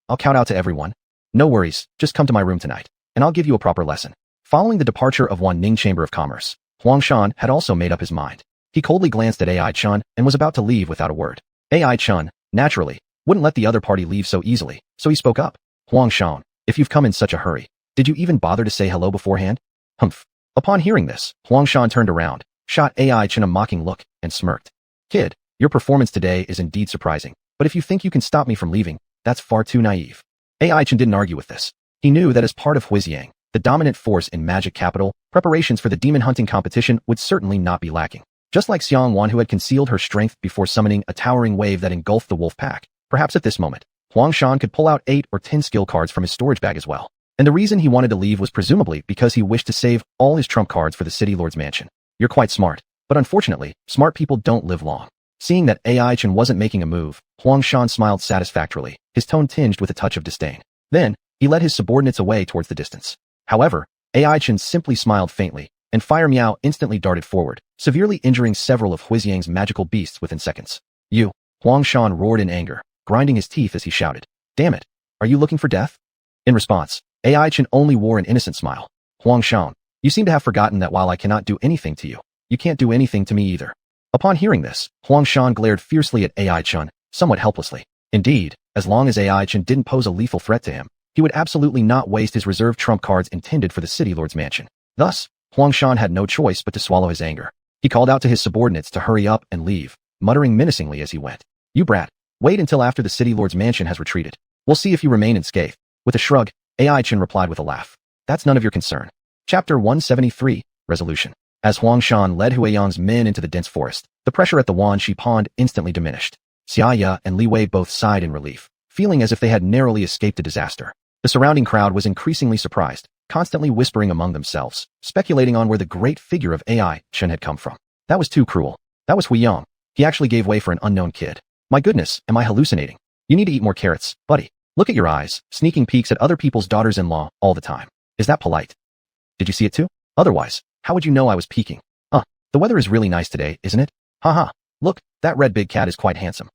I'll count out to everyone. No worries, just come to my room tonight, and I'll give you a proper lesson. Following the departure of Wanning Chamber of Commerce, Huangshan had also made up his mind. He coldly glanced at AI Chun and was about to leave without a word. AI Chun, naturally, wouldn't let the other party leave so easily, so he spoke up. Huangshan, if you've come in such a hurry, did you even bother to say hello beforehand? Humph. Upon hearing this, Huangshan turned around, shot AI Chen a mocking look, and smirked. Kid, your performance today is indeed surprising, but if you think you can stop me from leaving, that's far too naive. AI Chen didn't argue with this. He knew that as part of Huixiang, the dominant force in Magic Capital, preparations for the demon hunting competition would certainly not be lacking. Just like xuanhuan who had concealed her strength before summoning a towering wave that engulfed the wolf pack, perhaps at this moment, Huangshan could pull out 8 or 10 skill cards from his storage bag as well. And the reason he wanted to leave was presumably because he wished to save all his trump cards for the City Lord's mansion. You're quite smart, but unfortunately, smart people don't live long. Seeing that AI Chen wasn't making a move, Huangshan smiled satisfactorily, his tone tinged with a touch of disdain. Then, he led his subordinates away towards the distance. However, AI Chen simply smiled faintly, and Fire Meow instantly darted forward, severely injuring several of Huixiang's magical beasts within seconds. You! Huangshan roared in anger, grinding his teeth as he shouted. Damn it! Are you looking for death? In response, AI Chen only wore an innocent smile. Huangshan, you seem to have forgotten that while I cannot do anything to you, you can't do anything to me either. Upon hearing this, Huangshan glared fiercely at AI Chen, somewhat helplessly. Indeed, as long as AI Chen didn't pose a lethal threat to him, he would absolutely not waste his reserved trump cards intended for the City Lord's mansion. Thus, Huangshan had no choice but to swallow his anger. He called out to his subordinates to hurry up and leave, muttering menacingly as he went. You brat, wait until after the City Lord's mansion has retreated. We'll see if you remain unscathed. With a shrug, AI Chen replied with a laugh. That's none of your concern. Chapter 173, Resolution. As Huangshan led Huiyang's men into the dense forest, the pressure at the Wanxi Pond instantly diminished. Xiaxia and Li Wei both sighed in relief, feeling as if they had narrowly escaped a disaster. The surrounding crowd was increasingly surprised, constantly whispering among themselves, speculating on where the great figure of AI Chen had come from. That was too cruel. That was Huiyang. He actually gave way for an unknown kid. My goodness, am I hallucinating? You need to eat more carrots, buddy. Look at your eyes, sneaking peeks at other people's daughters-in-law all the time. Is that polite? Did you see it too? Otherwise, how would you know I was peeking? The weather is really nice today, isn't it? Haha, look, that red big cat is quite handsome.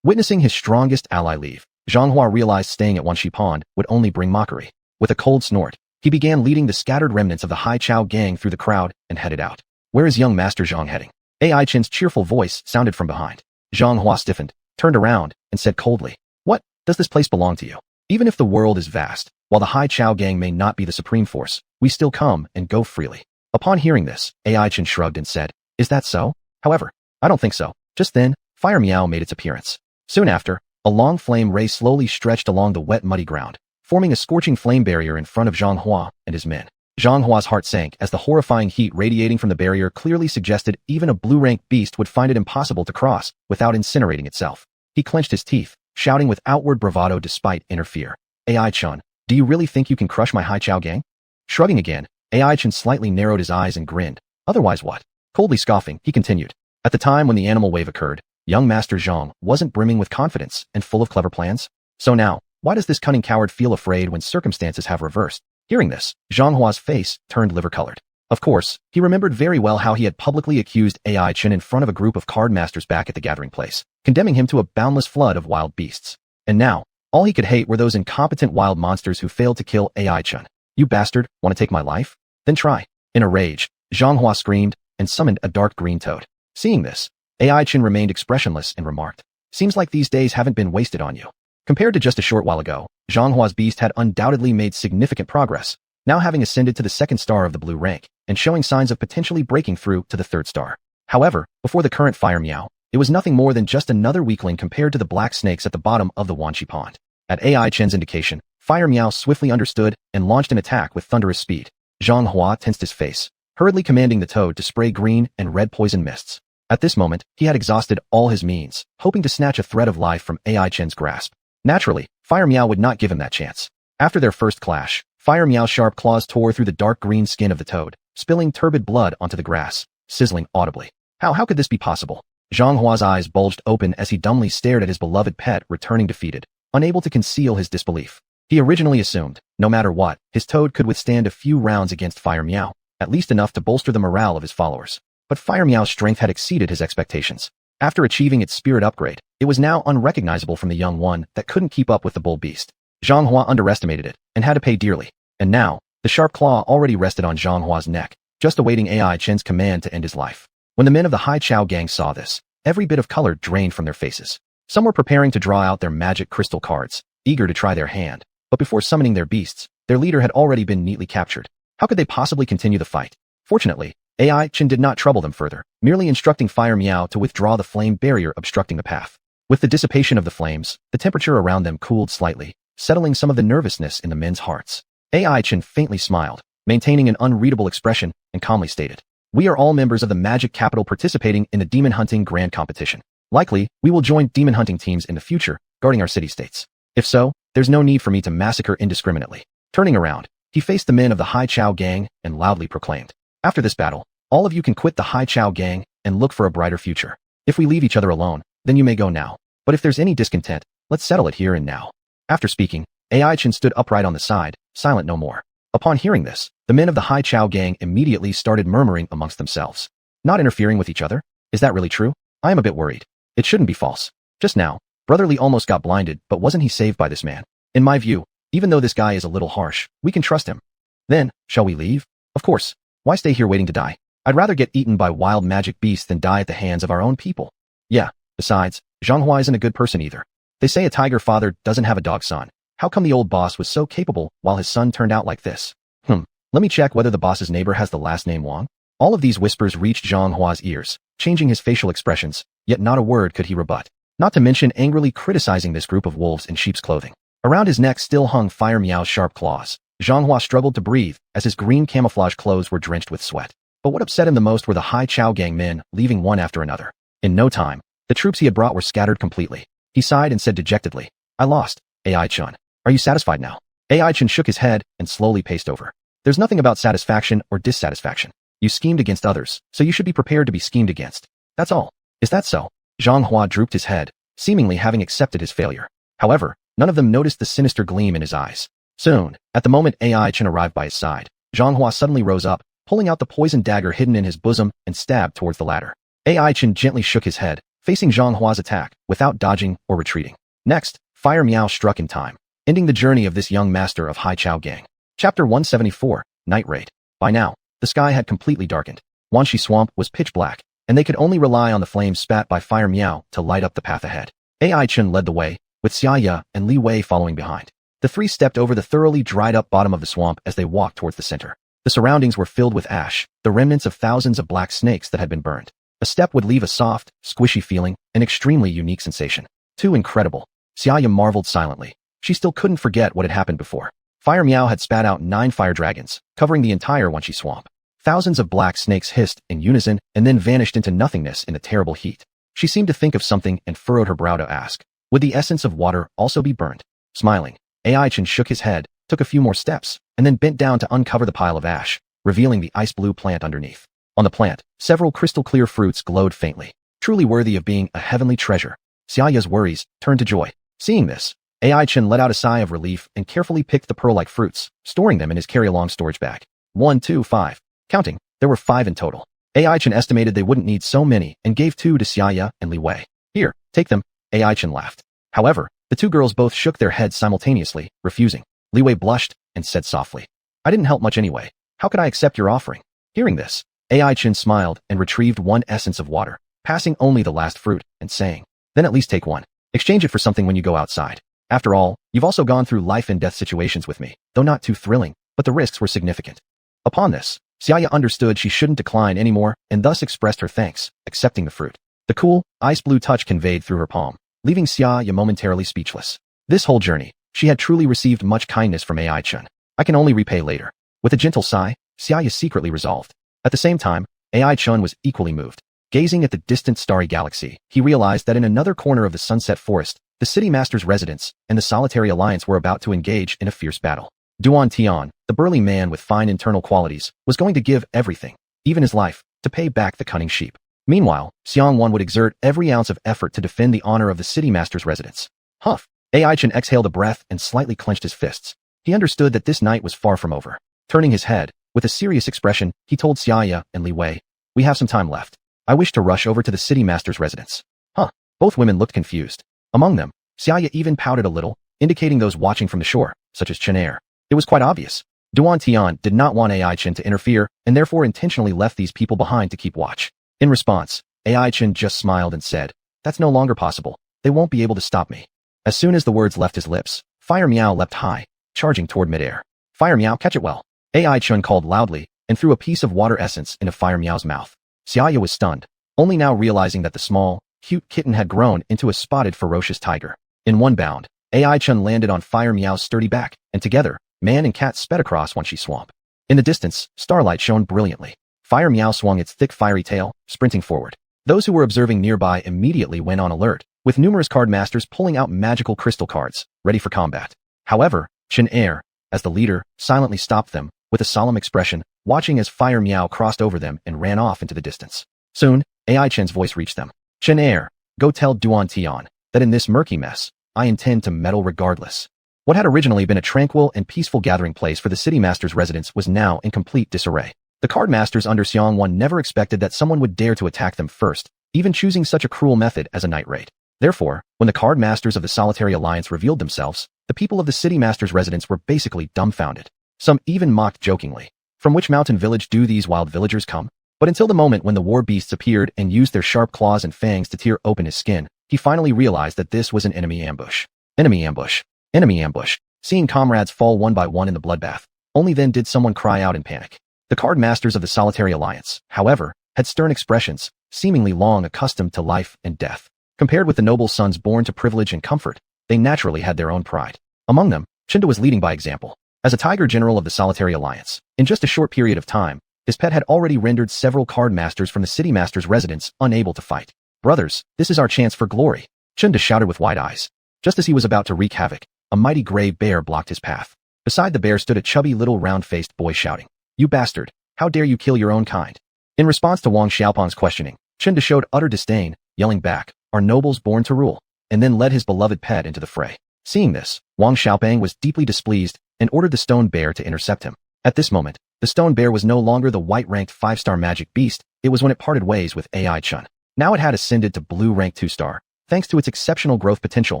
Witnessing his strongest ally leave, Xianxia realized staying at Wanxi Pond would only bring mockery. With a cold snort, he began leading the scattered remnants of the Hai Chao gang through the crowd and headed out. Where is young Master Zhang heading? AI Chen's cheerful voice sounded from behind. Xianxia stiffened, turned around, and said coldly, "What? Does this place belong to you? Even if the world is vast, while the Hai Chao gang may not be the supreme force, we still come and go freely." Upon hearing this, AI Chen shrugged and said, "Is that so? However, I don't think so." Just then, Fire Meow made its appearance. Soon after, a long flame ray slowly stretched along the wet, muddy ground, forming a scorching flame barrier in front of Xuanhuan and his men. Xuanhua's heart sank as the horrifying heat radiating from the barrier clearly suggested even a blue-rank beast would find it impossible to cross without incinerating itself. He clenched his teeth, shouting with outward bravado despite inner fear, "AI Chun, do you really think you can crush my Hai Chao gang?" Shrugging again, AI Chen slightly narrowed his eyes and grinned. "Otherwise what?" Coldly scoffing, he continued. At the time when the animal wave occurred, young Master Zhang wasn't brimming with confidence and full of clever plans. So now, why does this cunning coward feel afraid when circumstances have reversed? Hearing this, Xianhua's face turned liver-colored. Of course, he remembered very well how he had publicly accused AI Chen in front of a group of card masters back at the gathering place, condemning him to a boundless flood of wild beasts. And now, all he could hate were those incompetent wild monsters who failed to kill AI Chen. "You bastard, want to take my life? Then try." In a rage, Xianxia screamed and summoned a dark green toad. Seeing this, AI Chen remained expressionless and remarked, "Seems like these days haven't been wasted on you." Compared to just a short while ago, Xianhua's beast had undoubtedly made significant progress, now having ascended to the second star of the blue rank, and showing signs of potentially breaking through to the third star. However, before the current Fire Meow, it was nothing more than just another weakling compared to the black snakes at the bottom of the Wanxi Pond. At AI Chen's indication, Fire Meow swiftly understood and launched an attack with thunderous speed. Xianxia tensed his face, hurriedly commanding the toad to spray green and red poison mists. At this moment, he had exhausted all his means, hoping to snatch a thread of life from AI Chen's grasp. Naturally, Fire Meow would not give him that chance. After their first clash, Fire Meow's sharp claws tore through the dark green skin of the toad, spilling turbid blood onto the grass, sizzling audibly. How could this be possible? Xianhua's eyes bulged open as he dumbly stared at his beloved pet returning defeated, unable to conceal his disbelief. He originally assumed, no matter what, his toad could withstand a few rounds against Fire Meow, at least enough to bolster the morale of his followers. But Fire Meow's strength had exceeded his expectations. After achieving its spirit upgrade, it was now unrecognizable from the young one that couldn't keep up with the bull beast. Xianxia underestimated it, and had to pay dearly. And now, the sharp claw already rested on Xianhua's neck, just awaiting AI Chen's command to end his life. When the men of the Hai Chao gang saw this, every bit of color drained from their faces. Some were preparing to draw out their magic crystal cards, eager to try their hand. But before summoning their beasts, their leader had already been neatly captured. How could they possibly continue the fight? Fortunately, AI Chen did not trouble them further, merely instructing Fire Meow to withdraw the flame barrier obstructing the path. With the dissipation of the flames, the temperature around them cooled slightly, settling some of the nervousness in the men's hearts. AI Chen faintly smiled, maintaining an unreadable expression, and calmly stated, "We are all members of the magic capital participating in the demon hunting grand competition. Likely, we will join demon hunting teams in the future, guarding our city-states. If so, there's no need for me to massacre indiscriminately." Turning around, he faced the men of the Hai Chao gang and loudly proclaimed, "After this battle, all of you can quit the Hai Chao gang and look for a brighter future. If we leave each other alone, then you may go now. But if there's any discontent, let's settle it here and now." After speaking, AI Chen stood upright on the side, silent no more. Upon hearing this, the men of the Hai Chao gang immediately started murmuring amongst themselves. "Not interfering with each other? Is that really true? I am a bit worried. It shouldn't be false. Just now, Brotherly almost got blinded, but wasn't he saved by this man? In my view, even though this guy is a little harsh, we can trust him. Then, shall we leave? Of course. Why stay here waiting to die? I'd rather get eaten by wild magic beasts than die at the hands of our own people. Yeah, besides, Xianxia isn't a good person either. They say a tiger father doesn't have a dog son. How come the old boss was so capable while his son turned out like this? Let me check whether the boss's neighbor has the last name Wang." All of these whispers reached Xianhua's ears, changing his facial expressions, yet not a word could he rebut. Not to mention angrily criticizing this group of wolves in sheep's clothing. Around his neck still hung Fire Meow's sharp claws. Xianxia struggled to breathe as his green camouflage clothes were drenched with sweat. But what upset him the most were the Hai Chao gang men leaving one after another. In no time, the troops he had brought were scattered completely. He sighed and said dejectedly, "I lost. AI Chun. Are you satisfied now?" AI Chun shook his head and slowly paced over. "There's nothing about satisfaction or dissatisfaction. You schemed against others, so you should be prepared to be schemed against. That's all. Is that so?" Xianxia drooped his head, seemingly having accepted his failure. However, none of them noticed the sinister gleam in his eyes. Soon, at the moment AI Chen arrived by his side, Xianxia suddenly rose up, pulling out the poisoned dagger hidden in his bosom and stabbed towards the latter. Ai Chen gently shook his head, facing Xianhua's attack, without dodging or retreating. Next, Fire Miao struck in time, ending the journey of this young master of Hai Chao Gang. Chapter 174, Night Raid. By now, the sky had completely darkened. Wanshi Swamp was pitch black, and they could only rely on the flames spat by Fire Miao to light up the path ahead. Ai Chen led the way, with Xianxia and Li Wei following behind. The three stepped over the thoroughly dried-up bottom of the swamp as they walked towards the center. The surroundings were filled with ash, the remnants of thousands of black snakes that had been burned. A step would leave a soft, squishy feeling, an extremely unique sensation. Too incredible. Xianxia marveled silently. She still couldn't forget what had happened before. Fire Miao had spat out 9 fire dragons, covering the entire Wanshi Swamp. Thousands of black snakes hissed in unison and then vanished into nothingness in the terrible heat. She seemed to think of something and furrowed her brow to ask, would the essence of water also be burned? Smiling, Ai Chen shook his head, took a few more steps, and then bent down to uncover the pile of ash, revealing the ice-blue plant underneath. On the plant, several crystal-clear fruits glowed faintly, truly worthy of being a heavenly treasure. Xiaoya's worries turned to joy. Seeing this, Ai Chen let out a sigh of relief and carefully picked the pearl-like fruits, storing them in his carry-along storage bag. 1, 2, 5. Counting, there were 5 in total. Ai Chen estimated they wouldn't need so many and gave 2 to Xianxia and Li Wei. Here, take them, Ai Chen laughed. However, the 2 girls both shook their heads simultaneously, refusing. Li Wei blushed and said softly, I didn't help much anyway. How could I accept your offering? Hearing this, Ai Chen smiled and retrieved 1 essence of water, passing only the last fruit, and saying, then at least take 1. Exchange it for something when you go outside. After all, you've also gone through life and death situations with me, though not too thrilling, but the risks were significant. Upon this, Xianxia understood she shouldn't decline anymore and thus expressed her thanks, accepting the fruit. The cool, ice-blue touch conveyed through her palm, leaving Xianxia momentarily speechless. This whole journey, she had truly received much kindness from Ai Chen. I can only repay later. With a gentle sigh, Xianxia secretly resolved. At the same time, Ai Chen was equally moved. Gazing at the distant starry galaxy, he realized that in another corner of the Sunset Forest, the City Master's residence and the Solitary Alliance were about to engage in a fierce battle. Duan Tian, the burly man with fine internal qualities, was going to give everything, even his life, to pay back the cunning sheep. Meanwhile, xuanhuan would exert every ounce of effort to defend the honor of the City Master's residence. Huff! Ai Chen exhaled a breath and slightly clenched his fists. He understood that this night was far from over. Turning his head, with a serious expression, he told Xianxia and Li Wei, we have some time left. I wish to rush over to the City Master's residence. Huh? Both women looked confused. Among them, Xianxia even pouted a little, indicating those watching from the shore, such as Chen Er. It was quite obvious. Duan Tian did not want Ai Chen to interfere and therefore intentionally left these people behind to keep watch. In response, Ai Chen just smiled and said, that's no longer possible. They won't be able to stop me. As soon as the words left his lips, Fire Miao leapt high, charging toward midair. Fire Miao, catch it well. Ai Chen called loudly and threw a piece of water essence into Fire Miao's mouth. Xianxia was stunned, only now realizing that the small, cute kitten had grown into a spotted, ferocious tiger. In one bound, Ai Chen landed on Fire Miao's sturdy back, and together, man and cat sped across Wanshi Swamp. In the distance, starlight shone brilliantly. Fire Miao swung its thick fiery tail, sprinting forward. Those who were observing nearby immediately went on alert, with numerous card masters pulling out magical crystal cards, ready for combat. However, Chen Er, as the leader, silently stopped them, with a solemn expression, watching as Fire Miao crossed over them and ran off into the distance. Soon, Ai Chen's voice reached them. Chen Er, go tell Duan Tian that in this murky mess, I intend to meddle regardless. What had originally been a tranquil and peaceful gathering place for the City Master's residence was now in complete disarray. The card masters under Xianhuan never expected that someone would dare to attack them first, even choosing such a cruel method as a night raid. Therefore, when the card masters of the Solitary Alliance revealed themselves, the people of the City Master's residence were basically dumbfounded. Some even mocked jokingly, from which mountain village do these wild villagers come? But until the moment when the war beasts appeared and used their sharp claws and fangs to tear open his skin, he finally realized that this was an enemy ambush. Enemy ambush. Enemy ambush. Seeing comrades fall one by one in the bloodbath, only then did someone cry out in panic. The card masters of the Solitary Alliance, however, had stern expressions, seemingly long accustomed to life and death. Compared with the noble sons born to privilege and comfort, they naturally had their own pride. Among them, Chinda was leading by example. As a tiger general of the Solitary Alliance, in just a short period of time, his pet had already rendered several card masters from the City Master's residence unable to fight. Brothers, this is our chance for glory, Chinda shouted with wide eyes. Just as he was about to wreak havoc, a mighty gray bear blocked his path. Beside the bear stood a chubby little round-faced boy shouting, "You bastard, how dare you kill your own kind?" In response to Wang Xiaopang's questioning, Chinda showed utter disdain, yelling back, "Are nobles born to rule?" and then led his beloved pet into the fray. Seeing this, Wang Xiaopang was deeply displeased and ordered the stone bear to intercept him. At this moment, The stone bear was no longer the white-ranked 5-star magic beast, it was when it parted ways with AI Chun. Now it had ascended to blue rank 2-star, thanks to its exceptional growth potential,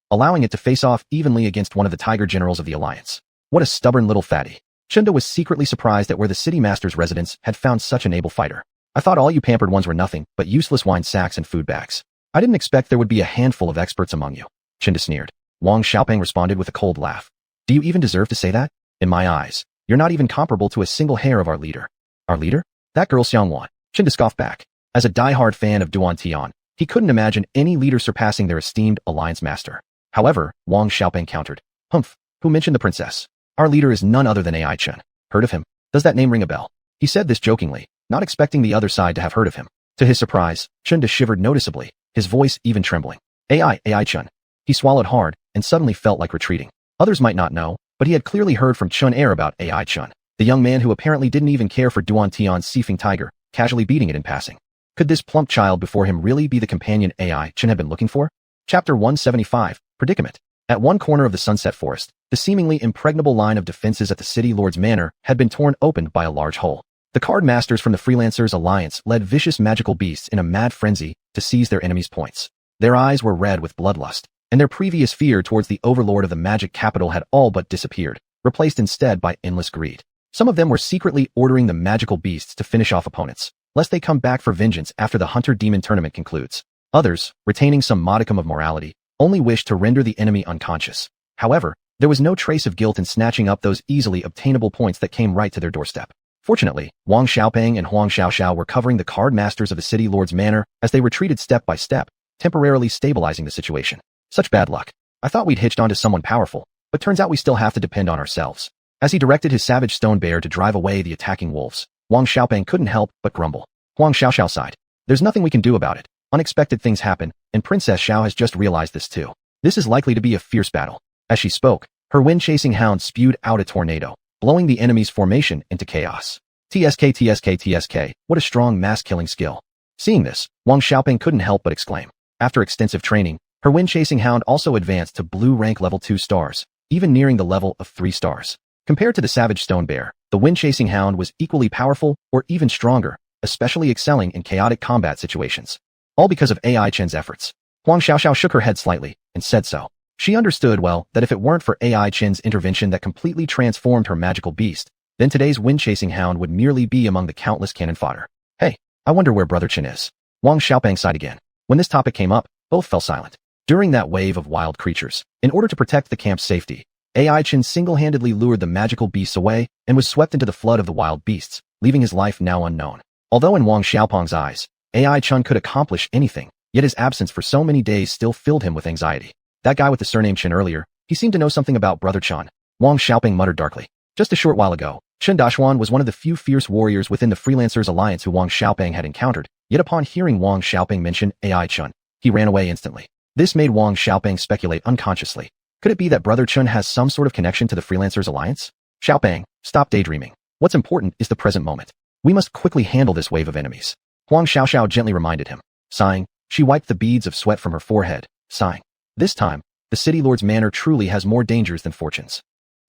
allowing it to face off evenly against one of the tiger generals of the alliance. What a stubborn little fatty. Chunda was secretly surprised at where the city master's residence had found such an able fighter. I thought all you pampered ones were nothing but useless wine sacks and food bags. I didn't expect there would be a handful of experts among you. Chunda sneered. Wang Xiaopeng responded with a cold laugh. Do you even deserve to say that? In my eyes, you're not even comparable to a single hair of our leader. Our leader? That girl Xianhuan. Chunda scoffed back. As a die-hard fan of Duan Tian, he couldn't imagine any leader surpassing their esteemed alliance master. However, Wang Xiaopeng countered. Humph, who mentioned the princess? Our leader is none other than AI Chun. Heard of him? Does that name ring a bell? He said this jokingly, not expecting the other side to have heard of him. To his surprise, Chunda shivered noticeably, his voice even trembling. AI Chun. He swallowed hard and suddenly felt like retreating. Others might not know, but he had clearly heard from Chun Er about AI Chun, the young man who apparently didn't even care for Duan Tian's seething tiger, casually beating it in passing. Could this plump child before him really be the companion AI Chun had been looking for? Chapter 175, Predicament. At one corner of the Sunset Forest, the seemingly impregnable line of defenses at the City Lord's Manor had been torn open by a large hole. The card masters from the Freelancers Alliance led vicious magical beasts in a mad frenzy to seize their enemies' points. Their eyes were red with bloodlust, and their previous fear towards the overlord of the magic capital had all but disappeared, replaced instead by endless greed. Some of them were secretly ordering the magical beasts to finish off opponents, lest they come back for vengeance after the Hunter-Demon tournament concludes. Others, retaining some modicum of morality, only wished to render the enemy unconscious. However, there was no trace of guilt in snatching up those easily obtainable points that came right to their doorstep. Fortunately, Wang Xiaopeng and Huang Xiaoxiao were covering the card masters of the City Lord's Manor as they retreated step by step, temporarily stabilizing the situation. Such bad luck. I thought we'd hitched onto someone powerful, but turns out we still have to depend on ourselves. As he directed his savage stone bear to drive away the attacking wolves, Wang Xiaopeng couldn't help but grumble. Huang Xiaoxiao sighed. There's nothing we can do about it. Unexpected things happen, and Princess Xiao has just realized this too. This is likely to be a fierce battle. As she spoke, her wind-chasing hound spewed out a tornado, blowing the enemy's formation into chaos. TSK, what a strong mass-killing skill. Seeing this, Wang Xiaopeng couldn't help but exclaim. After extensive training, her wind-chasing hound also advanced to blue rank level 2 stars, even nearing the level of 3 stars. Compared to the savage stone bear, the wind-chasing hound was equally powerful or even stronger, especially excelling in chaotic combat situations. All because of AI Chen's efforts. Huang Xiaoxiao shook her head slightly and said so. She understood well that if it weren't for AI Chen's intervention that completely transformed her magical beast, then today's wind-chasing hound would merely be among the countless cannon fodder. Hey, I wonder where Brother Chen is. Wang Xiaopeng sighed again. When this topic came up, both fell silent. During that wave of wild creatures, in order to protect the camp's safety, AI Chen single-handedly lured the magical beasts away and was swept into the flood of the wild beasts, leaving his life now unknown. Although in Wang Xiaopeng's eyes, AI Chun could accomplish anything, yet his absence for so many days still filled him with anxiety. That guy with the surname Chen earlier, he seemed to know something about Brother Chen. Wang Xiaopeng muttered darkly. Just a short while ago, Chen Dashuan was one of the few fierce warriors within the Freelancers Alliance who Wang Xiaopeng had encountered, yet upon hearing Wang Xiaopeng mention AI Chun, he ran away instantly. This made Wang Xiaopeng speculate unconsciously. Could it be that Brother Chen has some sort of connection to the Freelancers Alliance? Xiaopeng, stop daydreaming. What's important is the present moment. We must quickly handle this wave of enemies. Huang Xiaoxiao gently reminded him. Sighing, she wiped the beads of sweat from her forehead, sighing. This time, the City Lord's Manor truly has more dangers than fortunes.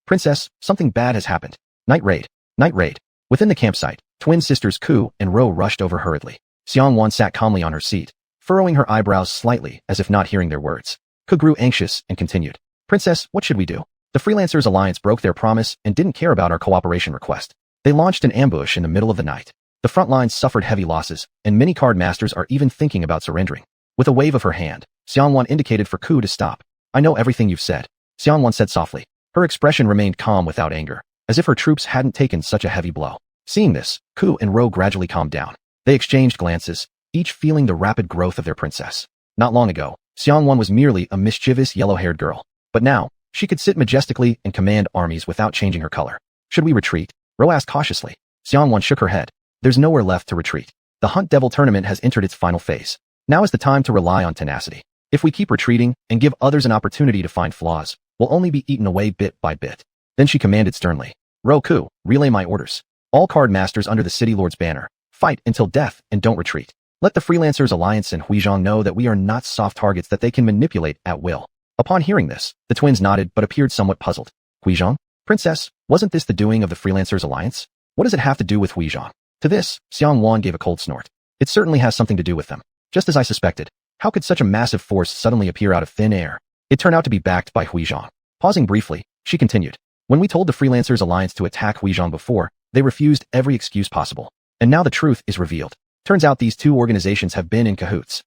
Princess, something bad has happened. Night raid. Night raid. Within the campsite, twin sisters Ku and Ro rushed over hurriedly. Xianhuan sat calmly on her seat, furrowing her eyebrows slightly as if not hearing their words. Ku grew anxious and continued. Princess, what should we do? The Freelancers Alliance broke their promise and didn't care about our cooperation request. They launched an ambush in the middle of the night. The front lines suffered heavy losses, and many card masters are even thinking about surrendering. With a wave of her hand, Xianhuan indicated for Ku to stop. I know everything you've said, Xianhuan said softly. Her expression remained calm without anger, as if her troops hadn't taken such a heavy blow. Seeing this, Ku and Ro gradually calmed down. They exchanged glances, each feeling the rapid growth of their princess. Not long ago, Xianhuan was merely a mischievous yellow-haired girl, but now, she could sit majestically and command armies without changing her color. Should we retreat? Ro asked cautiously. Xianhuan shook her head. There's nowhere left to retreat. The Hunt Devil tournament has entered its final phase. Now is the time to rely on tenacity. If we keep retreating and give others an opportunity to find flaws, we'll only be eaten away bit by bit. Then she commanded sternly. Ro Ku, relay my orders. All card masters under the City Lord's banner, fight until death and don't retreat. Let the Freelancers Alliance and Huizhong know that we are not soft targets that they can manipulate at will. Upon hearing this, the twins nodded but appeared somewhat puzzled. Huizhong? Princess, wasn't this the doing of the Freelancers Alliance? What does it have to do with Huizhong? To this, Xianhuan gave a cold snort. It certainly has something to do with them. Just as I suspected. How could such a massive force suddenly appear out of thin air? It turned out to be backed by Huizhong. Pausing briefly, she continued. When we told the Freelancers Alliance to attack Huizhong before, they refused every excuse possible. And now the truth is revealed. Turns out these two organizations have been in cahoots.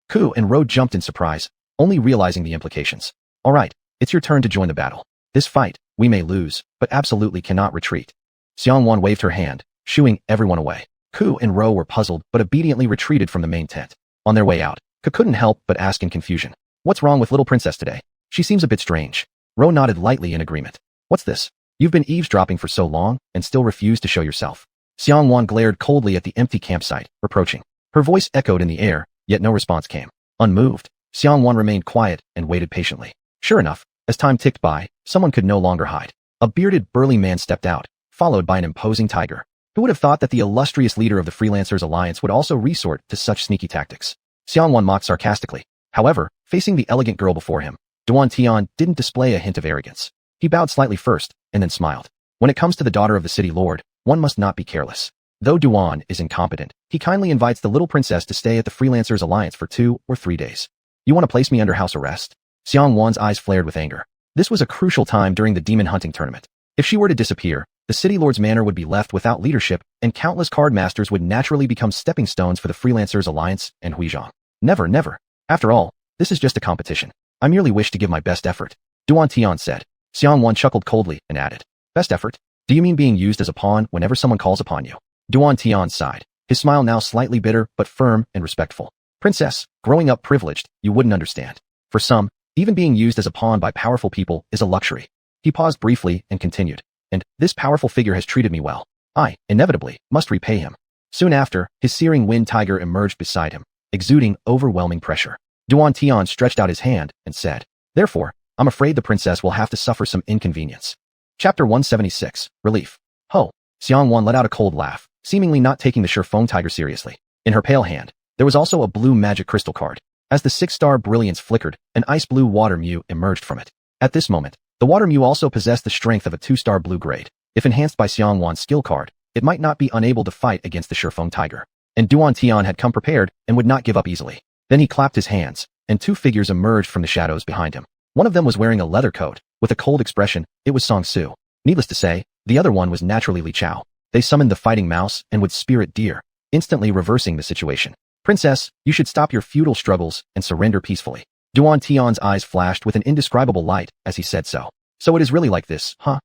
Ku and Ro jumped in surprise, only realizing the implications. Alright, it's your turn to join the battle. This fight, we may lose, but absolutely cannot retreat. Xianhuan waved her hand, shooing everyone away. Ku and Ro were puzzled but obediently retreated from the main tent. On their way out, Ku couldn't help but ask in confusion. What's wrong with little princess today? She seems a bit strange. Ro nodded lightly in agreement. What's this? You've been eavesdropping for so long and still refuse to show yourself. Xianhuan glared coldly at the empty campsite, reproaching. Her voice echoed in the air, yet no response came. Unmoved, Xianhuan remained quiet and waited patiently. Sure enough, as time ticked by, someone could no longer hide. A bearded, burly man stepped out, followed by an imposing tiger. Who would have thought that the illustrious leader of the Freelancers Alliance would also resort to such sneaky tactics? Xianhuan mocked sarcastically. However, facing the elegant girl before him, Duan Tian didn't display a hint of arrogance. He bowed slightly first, and then smiled. When it comes to the daughter of the city lord, one must not be careless. Though Duan is incompetent, he kindly invites the little princess to stay at the Freelancers Alliance for 2 or 3 days. You want to place me under house arrest? Xianhuan's eyes flared with anger. This was a crucial time during the demon hunting tournament. If she were to disappear, the city lord's manor would be left without leadership, and countless card masters would naturally become stepping stones for the Freelancers Alliance and Huizhong. Never, never. After all, this is just a competition. I merely wish to give my best effort. Duan Tian said. Xianhuan chuckled coldly and added. Best effort? Do you mean being used as a pawn whenever someone calls upon you? Duan Tian sighed, his smile now slightly bitter but firm and respectful. Princess, growing up privileged, you wouldn't understand. For some, even being used as a pawn by powerful people is a luxury. He paused briefly and continued. And this powerful figure has treated me well. I, inevitably, must repay him. Soon after, his searing wind tiger emerged beside him, exuding overwhelming pressure. Duan Tian stretched out his hand and said, Therefore, I'm afraid the princess will have to suffer some inconvenience. Chapter 176, Relief. Ho! Xianhuan let out a cold laugh, seemingly not taking the xuanhuan tiger seriously. In her pale hand, there was also a blue magic crystal card. As the 6-star brilliance flickered, an ice-blue water mew emerged from it. At this moment, the water mew also possessed the strength of a 2-star blue grade. If enhanced by Xianhuan's skill card, it might not be unable to fight against the xuanhuan tiger. And Duan Tian had come prepared and would not give up easily. Then he clapped his hands, and 2 figures emerged from the shadows behind him. One of them was wearing a leather coat. With a cold expression, it was Song Su. Needless to say, the other one was naturally Li Chao. They summoned the fighting mouse and would spirit deer, instantly reversing the situation. Princess, you should stop your futile struggles and surrender peacefully. Duan Tian's eyes flashed with an indescribable light as he said so. So it is really like this, huh?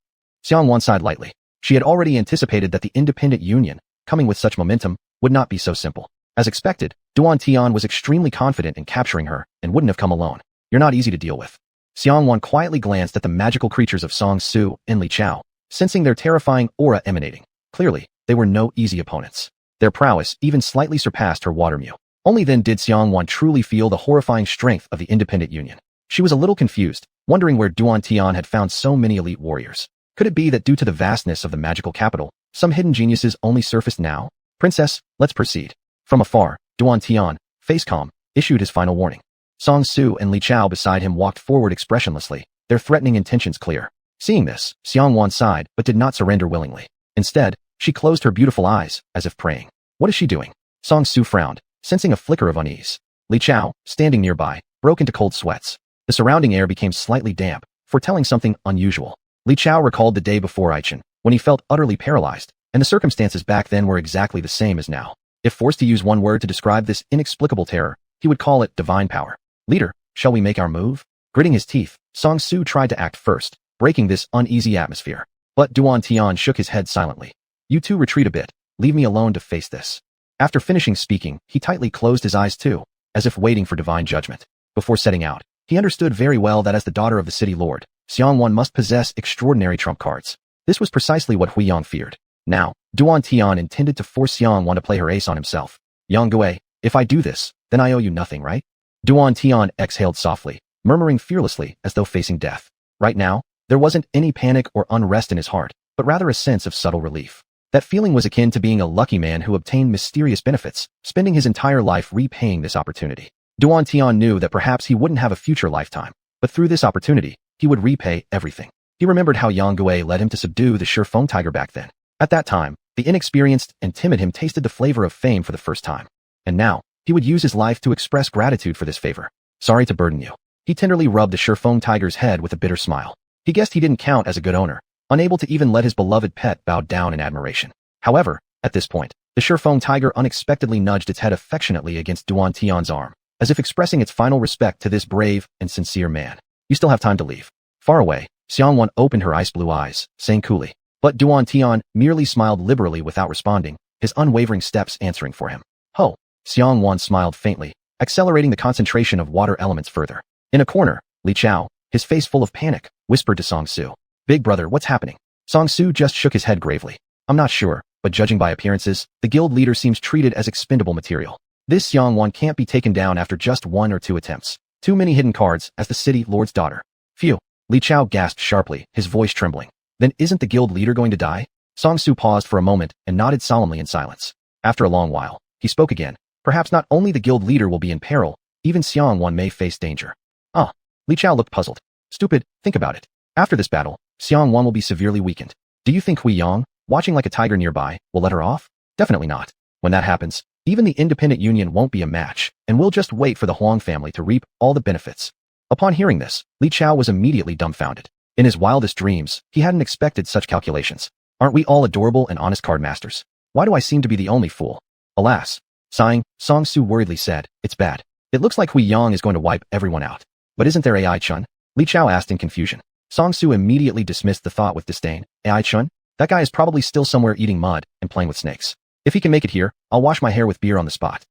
Xianhuan sighed lightly. She had already anticipated that the independent union, coming with such momentum, would not be so simple. As expected, Duan Tian was extremely confident in capturing her and wouldn't have come alone. You're not easy to deal with. Xianhuan quietly glanced at the magical creatures of Song Su and Li Chao, sensing their terrifying aura emanating. Clearly, they were no easy opponents. Their prowess even slightly surpassed her water mew. Only then did Xianhuan truly feel the horrifying strength of the independent union. She was a little confused, wondering where Duan Tian had found so many elite warriors. Could it be that due to the vastness of the magical capital, some hidden geniuses only surfaced now? Princess, let's proceed. From afar, Duan Tian, face calm, issued his final warning. Song Su and Li Chao beside him walked forward expressionlessly, their threatening intentions clear. Seeing this, Xianhuan sighed but did not surrender willingly. Instead, she closed her beautiful eyes, as if praying. What is she doing? Song Su frowned, sensing a flicker of unease. Li Chao, standing nearby, broke into cold sweats. The surrounding air became slightly damp, foretelling something unusual. Li Chao recalled the day before Aichen, when he felt utterly paralyzed, and the circumstances back then were exactly the same as now. If forced to use one word to describe this inexplicable terror, he would call it divine power. Leader, shall we make our move? Gritting his teeth, Song Su tried to act first, breaking this uneasy atmosphere. But Duan Tian shook his head silently. You two retreat a bit, leave me alone to face this. After finishing speaking, he tightly closed his eyes too, as if waiting for divine judgment. Before setting out, he understood very well that as the daughter of the city lord, Xianhuan must possess extraordinary trump cards. This was precisely what Huiyang feared. Now, Duan Tian intended to force Xianhuan to play her ace on himself. Yang Gui, if I do this, then I owe you nothing, right? Duan Tian exhaled softly, murmuring fearlessly as though facing death. Right now, there wasn't any panic or unrest in his heart, but rather a sense of subtle relief. That feeling was akin to being a lucky man who obtained mysterious benefits, spending his entire life repaying this opportunity. Duan Tian knew that perhaps he wouldn't have a future lifetime, but through this opportunity, he would repay everything. He remembered how Yang Gui led him to subdue the xuanhuan tiger back then. At that time, the inexperienced and timid him tasted the flavor of fame for the first time. And now, he would use his life to express gratitude for this favor. Sorry to burden you. He tenderly rubbed the xuanhuan tiger's head with a bitter smile. He guessed he didn't count as a good owner, unable to even let his beloved pet bow down in admiration. However, at this point, the xuanhuan tiger unexpectedly nudged its head affectionately against Duan Tian's arm, as if expressing its final respect to this brave and sincere man. You still have time to leave. Far away, Xianhuan opened her ice blue eyes, saying coolly. But Duan Tian merely smiled liberally without responding, his unwavering steps answering for him. Ho! Xianhuan smiled faintly, accelerating the concentration of water elements further. In a corner, Li Chao, his face full of panic, whispered to Song Su. Big brother, what's happening? Song Su just shook his head gravely. I'm not sure, but judging by appearances, the guild leader seems treated as expendable material. This Xianhuan can't be taken down after just 1 or 2 attempts. Too many hidden cards as the city lord's daughter. Phew. Li Chao gasped sharply, his voice trembling. Then isn't the guild leader going to die? Song Su paused for a moment and nodded solemnly in silence. After a long while, he spoke again. Perhaps not only the guild leader will be in peril, even Xianhuan may face danger. Li Chao looked puzzled. Stupid, think about it. After this battle, Xianhuan will be severely weakened. Do you think Hui Yang, watching like a tiger nearby, will let her off? Definitely not. When that happens, even the independent union won't be a match, and we'll just wait for the Huang family to reap all the benefits. Upon hearing this, Li Chao was immediately dumbfounded. In his wildest dreams, he hadn't expected such calculations. Aren't we all adorable and honest card masters? Why do I seem to be the only fool? Alas. Sighing, Song Su worriedly said, it's bad. It looks like Hui Yang is going to wipe everyone out. But isn't there AI Chun? Li Chao asked in confusion. Song Su immediately dismissed the thought with disdain. AI Chun? That guy is probably still somewhere eating mud and playing with snakes. If he can make it here, I'll wash my hair with beer on the spot.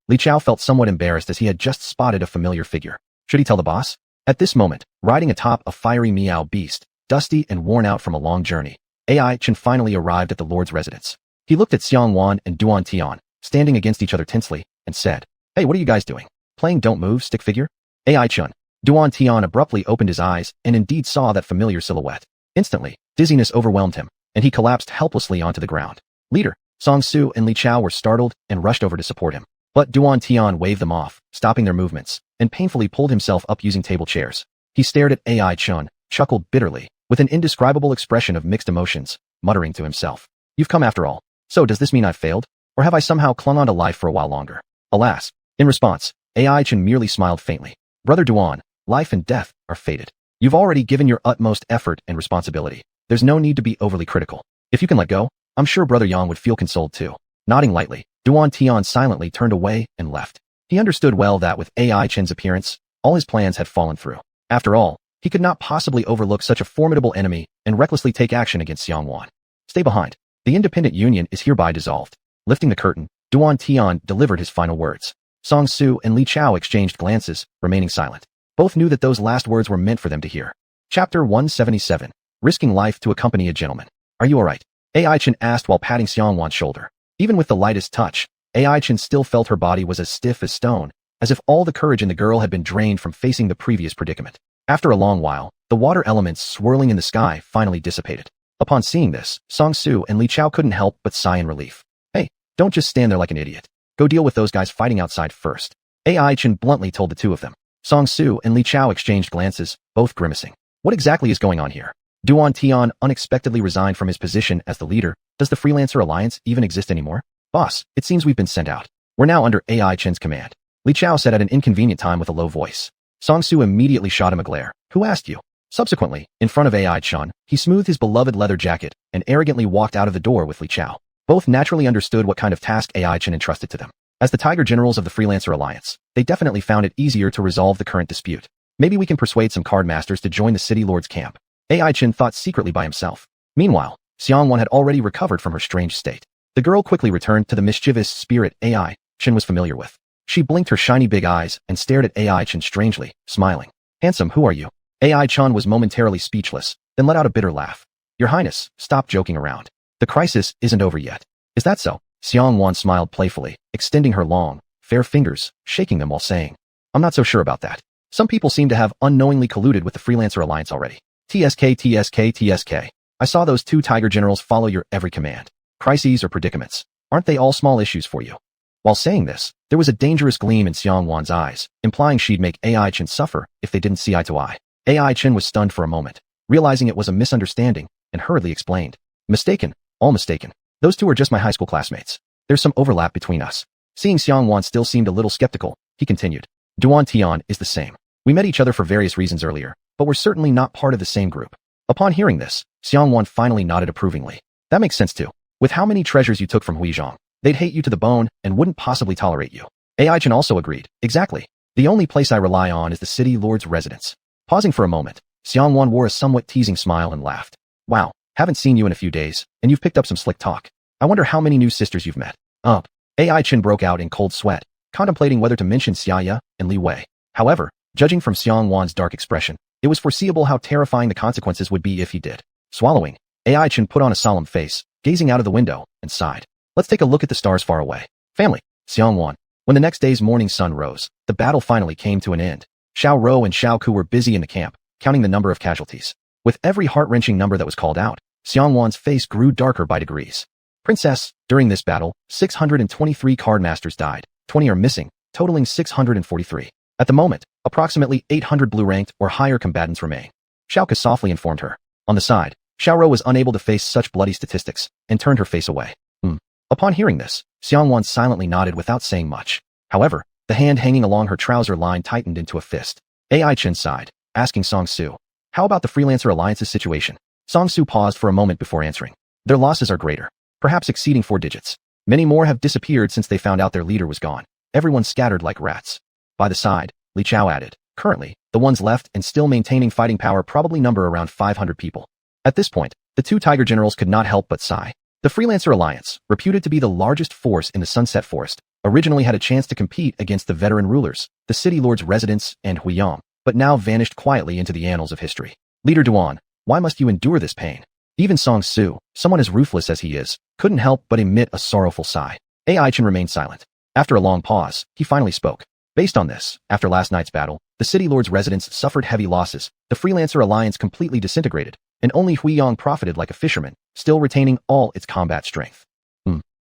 Li Chao felt somewhat embarrassed as he had just spotted a familiar figure. Should he tell the boss? At this moment, riding atop a fiery meow beast, dusty and worn out from a long journey, AI Chun finally arrived at the lord's residence. He looked at Xianhuan and Duan Tian, standing against each other tensely, and said, Hey, what are you guys doing? Playing don't move stick figure? AI Chun. Duan Tian abruptly opened his eyes and indeed saw that familiar silhouette. Instantly, dizziness overwhelmed him, and he collapsed helplessly onto the ground. Leader, Song Su and Li Chao were startled and rushed over to support him. But Duan Tian waved them off, stopping their movements, and painfully pulled himself up using table chairs. He stared at AI Chun, chuckled bitterly, with an indescribable expression of mixed emotions, muttering to himself. You've come after all. So does this mean I've failed? Or have I somehow clung on to life for a while longer? Alas. In response, AI Chun merely smiled faintly. Brother Duan, life and death are fated. You've already given your utmost effort and responsibility. There's no need to be overly critical. If you can let go, I'm sure Brother Yang would feel consoled too. Nodding lightly, Duan Tian silently turned away and left. He understood well that with AI Chen's appearance, all his plans had fallen through. After all, he could not possibly overlook such a formidable enemy and recklessly take action against Xianhuan. Stay behind. The independent union is hereby dissolved. Lifting the curtain, Duan Tian delivered his final words. Song Su and Li Chao exchanged glances, remaining silent. Both knew that those last words were meant for them to hear. Chapter 177. Risking life to accompany a gentleman. Are you alright? AI Chen asked while patting Xianhuan's shoulder. Even with the lightest touch, AI Chen still felt her body was as stiff as stone, as if all the courage in the girl had been drained from facing the previous predicament. After a long while, the water elements swirling in the sky finally dissipated. Upon seeing this, Song Su and Li Chao couldn't help but sigh in relief. Hey, don't just stand there like an idiot. Go deal with those guys fighting outside first. AI Chen bluntly told the two of them. Song Su and Li Chao exchanged glances, both grimacing. What exactly is going on here? Duan Tian unexpectedly resigned from his position as the leader. Does the Freelancer Alliance even exist anymore? Boss, it seems we've been sent out. We're now under AI Chen's command. Li Chao said at an inconvenient time with a low voice. Song Su immediately shot him a glare. Who asked you? Subsequently, in front of AI Chen, he smoothed his beloved leather jacket and arrogantly walked out of the door with Li Chao. Both naturally understood what kind of task AI Chen entrusted to them. As the Tiger Generals of the Freelancer Alliance, they definitely found it easier to resolve the current dispute. Maybe we can persuade some card masters to join the City Lord's camp. AI Chen thought secretly by himself. Meanwhile, Xianhuan had already recovered from her strange state. The girl quickly returned to the mischievous spirit AI Chen was familiar with. She blinked her shiny big eyes and stared at AI Chen strangely, smiling. Handsome, who are you? AI Chen was momentarily speechless, then let out a bitter laugh. Your Highness, stop joking around. The crisis isn't over yet. Is that so? Xianhuan smiled playfully, extending her long, fair fingers, shaking them while saying, I'm not so sure about that. Some people seem to have unknowingly colluded with the Freelancer Alliance already. TSK. I saw those two Tiger Generals follow your every command. Crises or predicaments. Aren't they all small issues for you? While saying this, there was a dangerous gleam in Xianhuan's eyes, implying she'd make AI Chen suffer if they didn't see eye to eye. AI Chen was stunned for a moment, realizing it was a misunderstanding, and hurriedly explained. Mistaken, All mistaken. Those two are just my high school classmates. There's some overlap between us. Seeing Xianhuan still seemed a little skeptical, he continued. Duan Tian is the same. We met each other for various reasons earlier, but we're certainly not part of the same group. Upon hearing this, Xianhuan finally nodded approvingly. That makes sense too. With how many treasures you took from Huizhong, they'd hate you to the bone and wouldn't possibly tolerate you. Ai-Chen also agreed. Exactly. The only place I rely on is the city lord's residence. Pausing for a moment, Xianhuan wore a somewhat teasing smile and laughed. Wow, haven't seen you in a few days, and you've picked up some slick talk. I wonder how many new sisters you've met. Ai-Chen broke out in cold sweat, contemplating whether to mention Xiaxia and Li Wei. However, judging from Xianhuan's dark expression, it was foreseeable how terrifying the consequences would be if he did. Swallowing, Ai-Chen put on a solemn face, gazing out of the window, and sighed. Let's take a look at the stars far away. Family, Xianhuan. When the next day's morning sun rose, the battle finally came to an end. Xiao Rou and Xiao Ku were busy in the camp, counting the number of casualties. With every heart-wrenching number that was called out, Xianhuan's face grew darker by degrees. Princess, during this battle, 623 cardmasters died, 20 are missing, totaling 643. At the moment, approximately 800 blue-ranked or higher combatants remain. Xiao Ke softly informed her. On the side, Xiao Rou was unable to face such bloody statistics, and turned her face away. Upon hearing this, Xianhuan silently nodded without saying much. However, the hand hanging along her trouser line tightened into a fist. Ai-Chen sighed, asking Song Su. How about the Freelancer Alliance's situation? Song Su paused for a moment before answering. Their losses are greater, perhaps exceeding 4 digits. Many more have disappeared since they found out their leader was gone. Everyone scattered like rats. By the side, Li Chao added. Currently, the ones left and still maintaining fighting power probably number around 500 people. At this point, the two tiger generals could not help but sigh. The Freelancer Alliance, reputed to be the largest force in the Sunset Forest, originally had a chance to compete against the veteran rulers, the city lord's residents, and Huiyang, but now vanished quietly into the annals of history. Leader Duan, why must you endure this pain? Even Song Su, someone as ruthless as he is, couldn't help but emit a sorrowful sigh. Ai-Chen remained silent. After a long pause, he finally spoke. Based on this, after last night's battle, the city lord's residents suffered heavy losses, the Freelancer Alliance completely disintegrated, and only Huiyang profited like a fisherman, still retaining all its combat strength.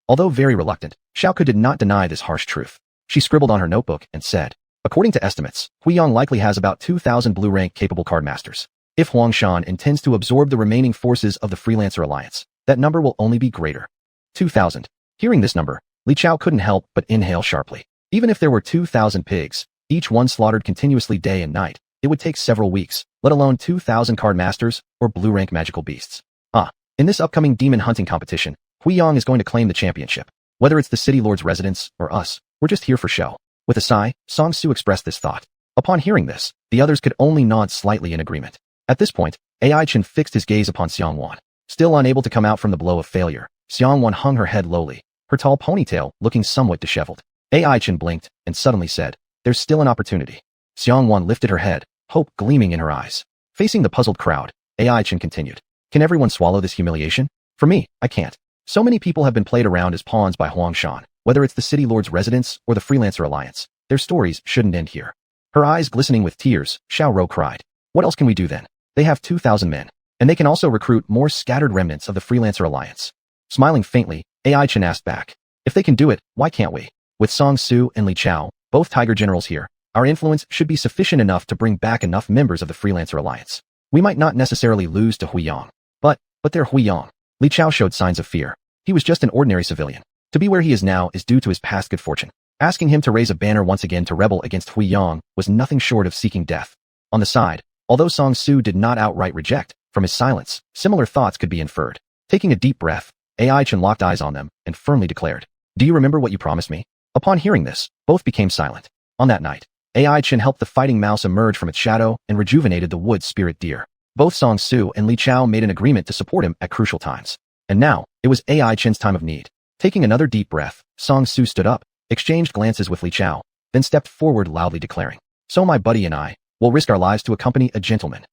Although very reluctant, Xiao Ke did not deny this harsh truth. She scribbled on her notebook and said, according to estimates, Huiyang likely has about 2,000 blue-rank capable cardmasters. If Huangshan intends to absorb the remaining forces of the Freelancer Alliance, that number will only be greater. 2,000. Hearing this number, Li Chao couldn't help but inhale sharply. Even if there were 2,000 pigs, each one slaughtered continuously day and night, it would take several weeks, let alone 2,000 cardmasters or blue-rank magical beasts. In this upcoming demon hunting competition, Huiyang is going to claim the championship. Whether it's the city lord's residence or us, we're just here for show. With a sigh, Song Su expressed this thought. Upon hearing this, the others could only nod slightly in agreement. At this point, Ai-Chen fixed his gaze upon Xianhuan. Still unable to come out from the blow of failure, Xianhuan hung her head lowly, her tall ponytail looking somewhat disheveled. Ai-Chen blinked and suddenly said, there's still an opportunity. Xianhuan lifted her head, hope gleaming in her eyes. Facing the puzzled crowd, Ai-Chen continued. Can everyone swallow this humiliation? For me, I can't. So many people have been played around as pawns by Huangshan, whether it's the city lord's residence or the Freelancer Alliance. Their stories shouldn't end here. Her eyes glistening with tears, Xiao Rou cried. What else can we do then? They have 2,000 men, and they can also recruit more scattered remnants of the Freelancer Alliance. Smiling faintly, Ai-Chen asked back. If they can do it, why can't we? With Song Su and Li Chao, both tiger generals here, our influence should be sufficient enough to bring back enough members of the Freelancer Alliance. We might not necessarily lose to Huiyang. But they're Huiyang. Li Chao showed signs of fear. He was just an ordinary civilian. To be where he is now is due to his past good fortune. Asking him to raise a banner once again to rebel against Huiyang was nothing short of seeking death. On the side, although Song Su did not outright reject, from his silence, similar thoughts could be inferred. Taking a deep breath, Ai-Chen locked eyes on them and firmly declared, do you remember what you promised me? Upon hearing this, both became silent. On that night, Ai-Chen helped the fighting mouse emerge from its shadow and rejuvenated the wood spirit deer. Both Song Su and Li Chao made an agreement to support him at crucial times. And now, it was Ai-Chen's time of need. Taking another deep breath, Song Su stood up, exchanged glances with Li Chao, then stepped forward loudly declaring, so my buddy and I will risk our lives to accompany a gentleman.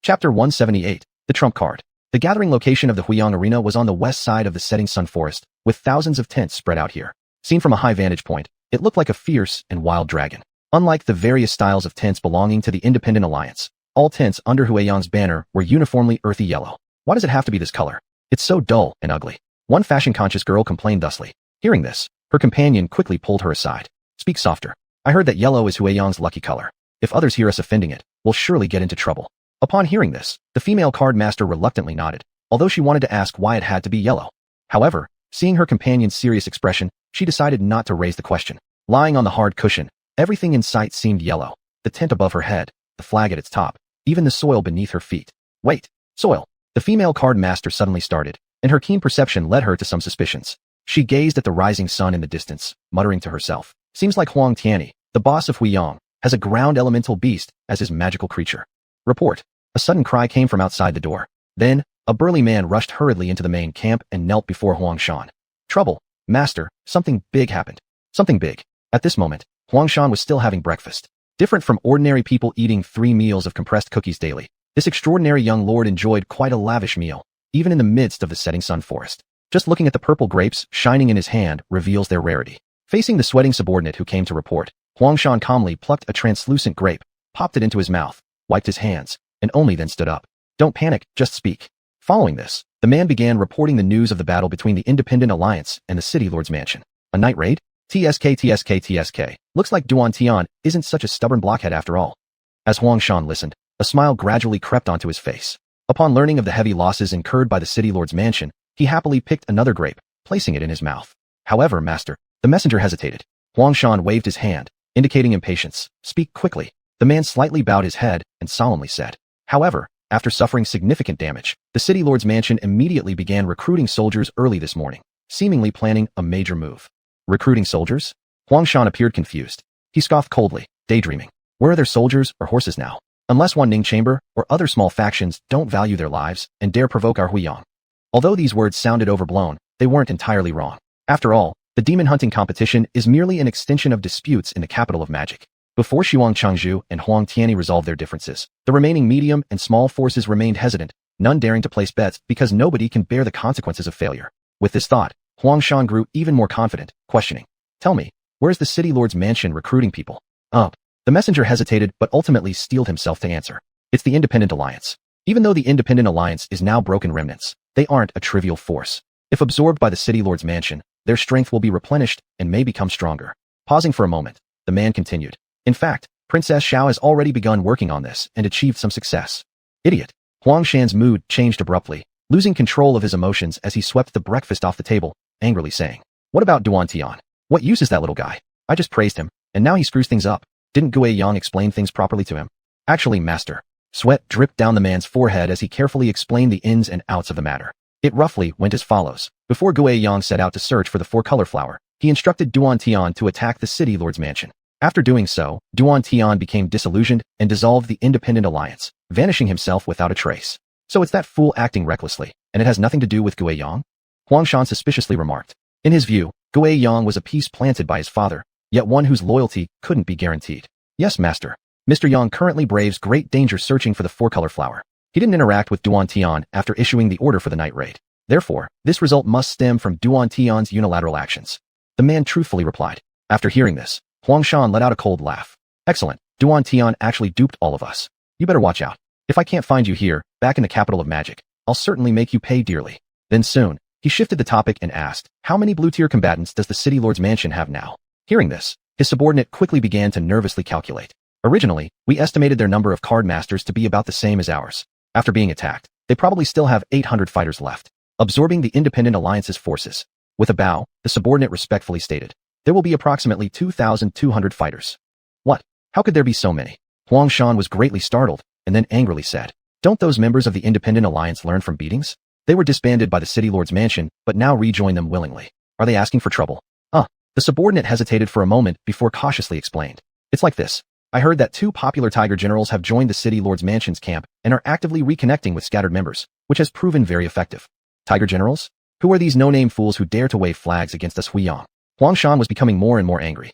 Chapter 178, The Trump Card. The gathering location of the Huiyang Arena was on the west side of the setting sun forest, with thousands of tents spread out here. Seen from a high vantage point, it looked like a fierce and wild dragon. Unlike the various styles of tents belonging to the Independent Alliance, all tents under Huiyang's banner were uniformly earthy yellow. Why does it have to be this color? It's so dull and ugly. One fashion-conscious girl complained thusly. Hearing this, her companion quickly pulled her aside. Speak softer. I heard that yellow is Huiyang's lucky color. If others hear us offending it, we'll surely get into trouble. Upon hearing this, the female card master reluctantly nodded, although she wanted to ask why it had to be yellow. However, seeing her companion's serious expression, she decided not to raise the question. Lying on the hard cushion, everything in sight seemed yellow. The tent above her head, the flag at its top, even the soil beneath her feet. Wait, soil. The female card master suddenly started, and her keen perception led her to some suspicions. She gazed at the rising sun in the distance, muttering to herself. Seems like Huang Tianyi, the boss of Huiyang, has a ground elemental beast as his magical creature. Report. A sudden cry came from outside the door. Then, a burly man rushed hurriedly into the main camp and knelt before Huangshan. Trouble, master, something big happened. Something big. At this moment, Huangshan was still having breakfast. Different from ordinary people eating 3 meals of compressed cookies daily, this extraordinary young lord enjoyed quite a lavish meal, even in the midst of the setting sun forest. Just looking at the purple grapes shining in his hand reveals their rarity. Facing the sweating subordinate who came to report, Huangshan calmly plucked a translucent grape, popped it into his mouth, wiped his hands, and only then stood up. Don't panic, just speak. Following this, the man began reporting the news of the battle between the Independent Alliance and the City Lord's Mansion. A night raid? TSK. Looks like Duan Tian isn't such a stubborn blockhead after all. As Huangshan listened, a smile gradually crept onto his face. Upon learning of the heavy losses incurred by the City Lord's Mansion, he happily picked another grape, placing it in his mouth. However, master, the messenger hesitated. Huangshan waved his hand, indicating impatience. Speak quickly. The man slightly bowed his head and solemnly said. However, after suffering significant damage, the City Lord's Mansion immediately began recruiting soldiers early this morning, seemingly planning a major move. Recruiting soldiers? Huangshan appeared confused. He scoffed coldly, daydreaming. Where are their soldiers or horses now? Unless Wanning Chamber or other small factions don't value their lives and dare provoke our Huiyang. Although these words sounded overblown, they weren't entirely wrong. After all, the demon hunting competition is merely an extension of disputes in the capital of magic. Before Xuan Changzhu and Huang Tianyi resolved their differences, the remaining medium and small forces remained hesitant, none daring to place bets because nobody can bear the consequences of failure. With this thought, Huangshan grew even more confident, questioning. Tell me, where's the City Lord's Mansion recruiting people? The messenger hesitated but ultimately steeled himself to answer. It's the Independent Alliance. Even though the Independent Alliance is now broken remnants, they aren't a trivial force. If absorbed by the City Lord's Mansion, their strength will be replenished and may become stronger. Pausing for a moment, the man continued. In fact, Princess Xiao has already begun working on this and achieved some success. Idiot. Huangshan's mood changed abruptly, losing control of his emotions as he swept the breakfast off the table, angrily saying. What about Duan Tian? What use is that little guy? I just praised him, and now he screws things up. Didn't Guiyang explain things properly to him? Actually, master. Sweat dripped down the man's forehead as he carefully explained the ins and outs of the matter. It roughly went as follows. Before Guiyang set out to search for the 4-color flower, he instructed Duan Tian to attack the City Lord's Mansion. After doing so, Duan Tian became disillusioned and dissolved the Independent Alliance, vanishing himself without a trace. So it's that fool acting recklessly, and it has nothing to do with Guiyang? Huangshan suspiciously remarked. In his view, Guiyang was a piece planted by his father, yet one whose loyalty couldn't be guaranteed. Yes, master. Mr. Yang currently braves great danger searching for the 4-color flower. He didn't interact with Duan Tian after issuing the order for the night raid. Therefore, this result must stem from Duan Tian's unilateral actions. The man truthfully replied. After hearing this, Huangshan let out a cold laugh. Excellent. Duan Tian actually duped all of us. You better watch out. If I can't find you here, back in the capital of magic, I'll certainly make you pay dearly. Then soon, he shifted the topic and asked, how many blue-tier combatants does the City Lord's Mansion have now? Hearing this, his subordinate quickly began to nervously calculate. Originally, we estimated their number of card masters to be about the same as ours. After being attacked, they probably still have 800 fighters left, absorbing the Independent Alliance's forces. With a bow, the subordinate respectfully stated, there will be approximately 2,200 fighters. What? How could there be so many? Huangshan was greatly startled, and then angrily said, don't those members of the Independent Alliance learn from beatings? They were disbanded by the City Lord's Mansion, but now rejoin them willingly. Are they asking for trouble? The subordinate hesitated for a moment before cautiously explained. It's like this. I heard that 2 popular tiger generals have joined the City Lord's Mansion's camp and are actively reconnecting with scattered members, which has proven very effective. Tiger generals? Who are these no-name fools who dare to wave flags against us Huiyang? Huangshan was becoming more and more angry.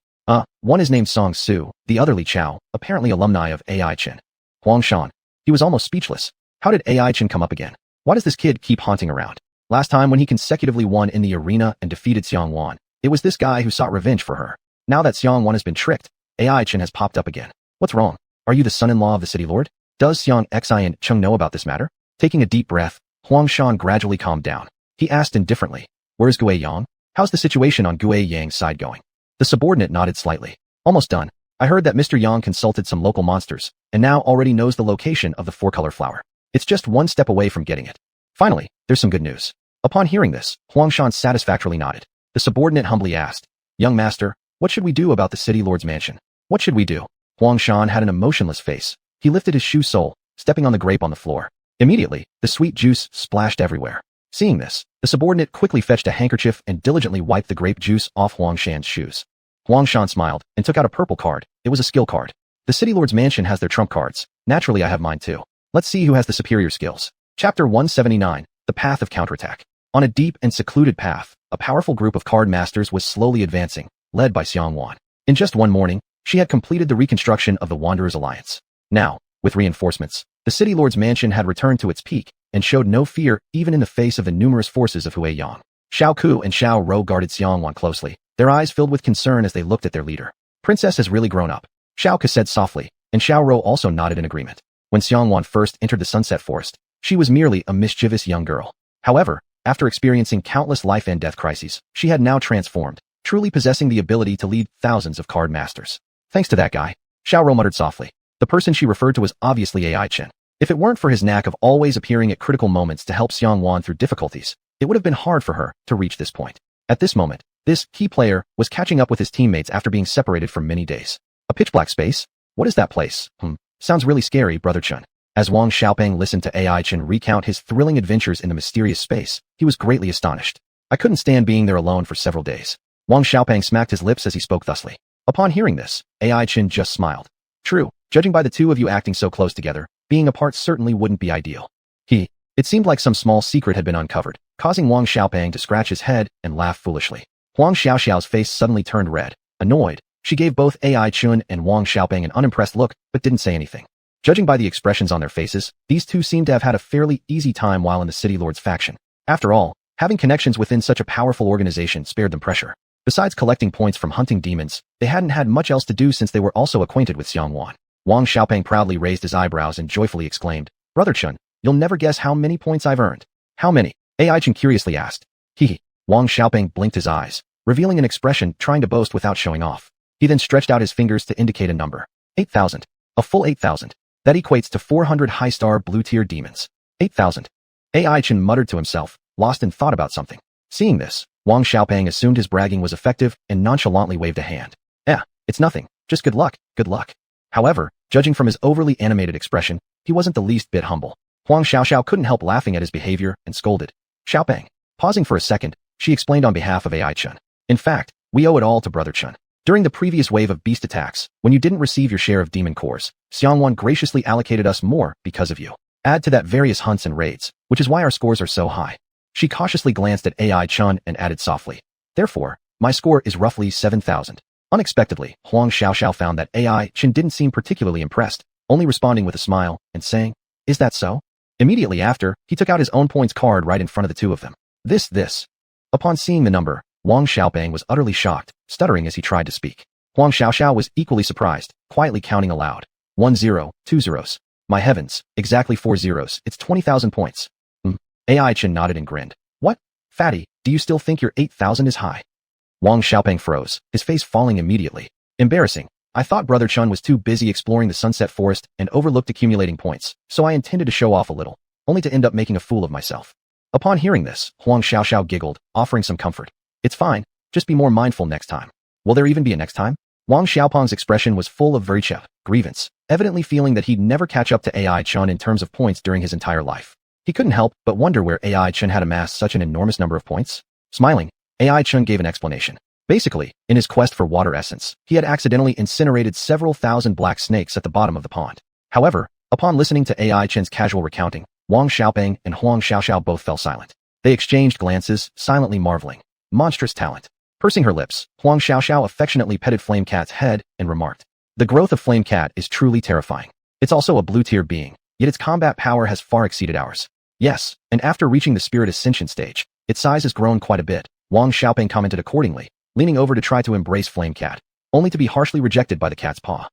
One is named Song Su, the other Li Chao, apparently alumni of AI Chen. Huangshan. He was almost speechless. How did AI Chen come up again? Why does this kid keep haunting around? Last time when he consecutively won in the arena and defeated Xianhuan, it was this guy who sought revenge for her. Now that Xianhuan has been tricked, AI Chen has popped up again. What's wrong? Are you the son-in-law of the city lord? Does xianxia and Cheng know about this matter? Taking a deep breath, Huangshan gradually calmed down. He asked indifferently, where's Guiyang? How's the situation on Guiyang's side going? The subordinate nodded slightly. Almost done. I heard that Mr. Yang consulted some local monsters, and now already knows the location of the 4-color flower. It's just one step away from getting it. Finally, there's some good news. Upon hearing this, Xuanhuan satisfactorily nodded. The subordinate humbly asked, "Young master, what should we do about the city lord's mansion?" "What should we do?" Xuanhuan had an emotionless face. He lifted his shoe sole, stepping on the grape on the floor. Immediately, the sweet juice splashed everywhere. Seeing this, the subordinate quickly fetched a handkerchief and diligently wiped the grape juice off Xuanhuan's shoes. Xuanhuan smiled and took out a purple card. It was a skill card. The city lord's mansion has their trump cards. Naturally, I have mine too. Let's see who has the superior skills. Chapter 179, The Path of Counterattack. On a deep and secluded path, a powerful group of card masters was slowly advancing, led by Xianxia. In just one morning, she had completed the reconstruction of the Wanderers Alliance. Now, with reinforcements, the city lord's mansion had returned to its peak and showed no fear even in the face of the numerous forces of Huiyang. Xiao Ku and Xiao Rou guarded Xianxia closely, their eyes filled with concern as they looked at their leader. "Princess has really grown up," Xiao Ku said softly, and Xiao Rou also nodded in agreement. When Xianxia first entered the Sunset Forest, she was merely a mischievous young girl. However, after experiencing countless life and death crises, she had now transformed, truly possessing the ability to lead thousands of card masters. "Thanks to that guy," Xiao Rou muttered softly. The person she referred to was obviously AI Chen. If it weren't for his knack of always appearing at critical moments to help Xianxia through difficulties, it would have been hard for her to reach this point. At this moment, this key player was catching up with his teammates after being separated for many days. A pitch-black space? What is that place? Sounds really scary, Brother Chen. As Wang Xiaopeng listened to AI Chen recount his thrilling adventures in the mysterious space, he was greatly astonished. "I couldn't stand being there alone for several days." Wang Xiaopeng smacked his lips as he spoke thusly. Upon hearing this, AI Chen just smiled. "True, judging by the two of you acting so close together, being apart certainly wouldn't be ideal." It seemed like some small secret had been uncovered, causing Wang Xiaopeng to scratch his head and laugh foolishly. Huang Xiaoxiao's face suddenly turned red. Annoyed, she gave both AI Chun and Wang Xiaopeng an unimpressed look, but didn't say anything. Judging by the expressions on their faces, these two seemed to have had a fairly easy time while in the City Lord's faction. After all, having connections within such a powerful organization spared them pressure. Besides collecting points from hunting demons, they hadn't had much else to do since they were also acquainted with xuanhuan. Wang Xiaopeng proudly raised his eyebrows and joyfully exclaimed, "Brother Chun, you'll never guess how many points I've earned." "How many?" AI Chun curiously asked. Wang Xiaopeng blinked his eyes, revealing an expression trying to boast without showing off. He then stretched out his fingers to indicate a number. 8,000. A full 8,000. That equates to 400 high-star blue-tier demons. 8,000. AI Chun muttered to himself, lost in thought about something. Seeing this, Wang Xiaopeng assumed his bragging was effective and nonchalantly waved a hand. It's nothing. Just good luck, good luck." However, judging from his overly animated expression, he wasn't the least bit humble. Huang Xiaoxiao couldn't help laughing at his behavior and scolded. "Xiaopeng." Pausing for a second, she explained on behalf of AI Chun. "In fact, we owe it all to Brother Chun. During the previous wave of beast attacks, when you didn't receive your share of demon cores, Xianhuan graciously allocated us more because of you. Add to that various hunts and raids, which is why our scores are so high." She cautiously glanced at AI Chun and added softly, "Therefore, my score is roughly 7,000. Unexpectedly, Huang Xiaoxiao found that AI Chun didn't seem particularly impressed, only responding with a smile and saying, "Is that so?" Immediately after, he took out his own points card right in front of the two of them. This. Upon seeing the number, Wang Xiaopeng was utterly shocked, stuttering as he tried to speak. Huang Xiaoxiao was equally surprised, quietly counting aloud. 1 0, 2 zeros. My heavens, exactly 4 zeros, it's 20,000 points. AI Chun nodded and grinned. "What? Fatty, do you still think your 8,000 is high?" Wang Xiaopeng froze, his face falling immediately. "Embarrassing. I thought Brother Chun was too busy exploring the Sunset Forest and overlooked accumulating points, so I intended to show off a little, only to end up making a fool of myself." Upon hearing this, Huang Xiaoxiao giggled, offering some comfort. "It's fine, just be more mindful next time." "Will there even be a next time?" Wang Xiaopeng's expression was full of grievance, evidently feeling that he'd never catch up to AI Chun in terms of points during his entire life. He couldn't help but wonder where AI Chun had amassed such an enormous number of points. Smiling, AI Chun gave an explanation. Basically, in his quest for water essence, he had accidentally incinerated several thousand black snakes at the bottom of the pond. However, upon listening to AI Chun's casual recounting, Wang Xiaopeng and Huang Xiaoxiao both fell silent. They exchanged glances, silently marveling. Monstrous talent. Pursing her lips, Huang Xiaoxiao affectionately petted Flame Cat's head and remarked, "The growth of Flame Cat is truly terrifying. It's also a blue-tier being, yet its combat power has far exceeded ours." "Yes, and after reaching the spirit ascension stage, its size has grown quite a bit," Wang Xiaopeng commented accordingly, leaning over to try to embrace Flame Cat, only to be harshly rejected by the cat's paw.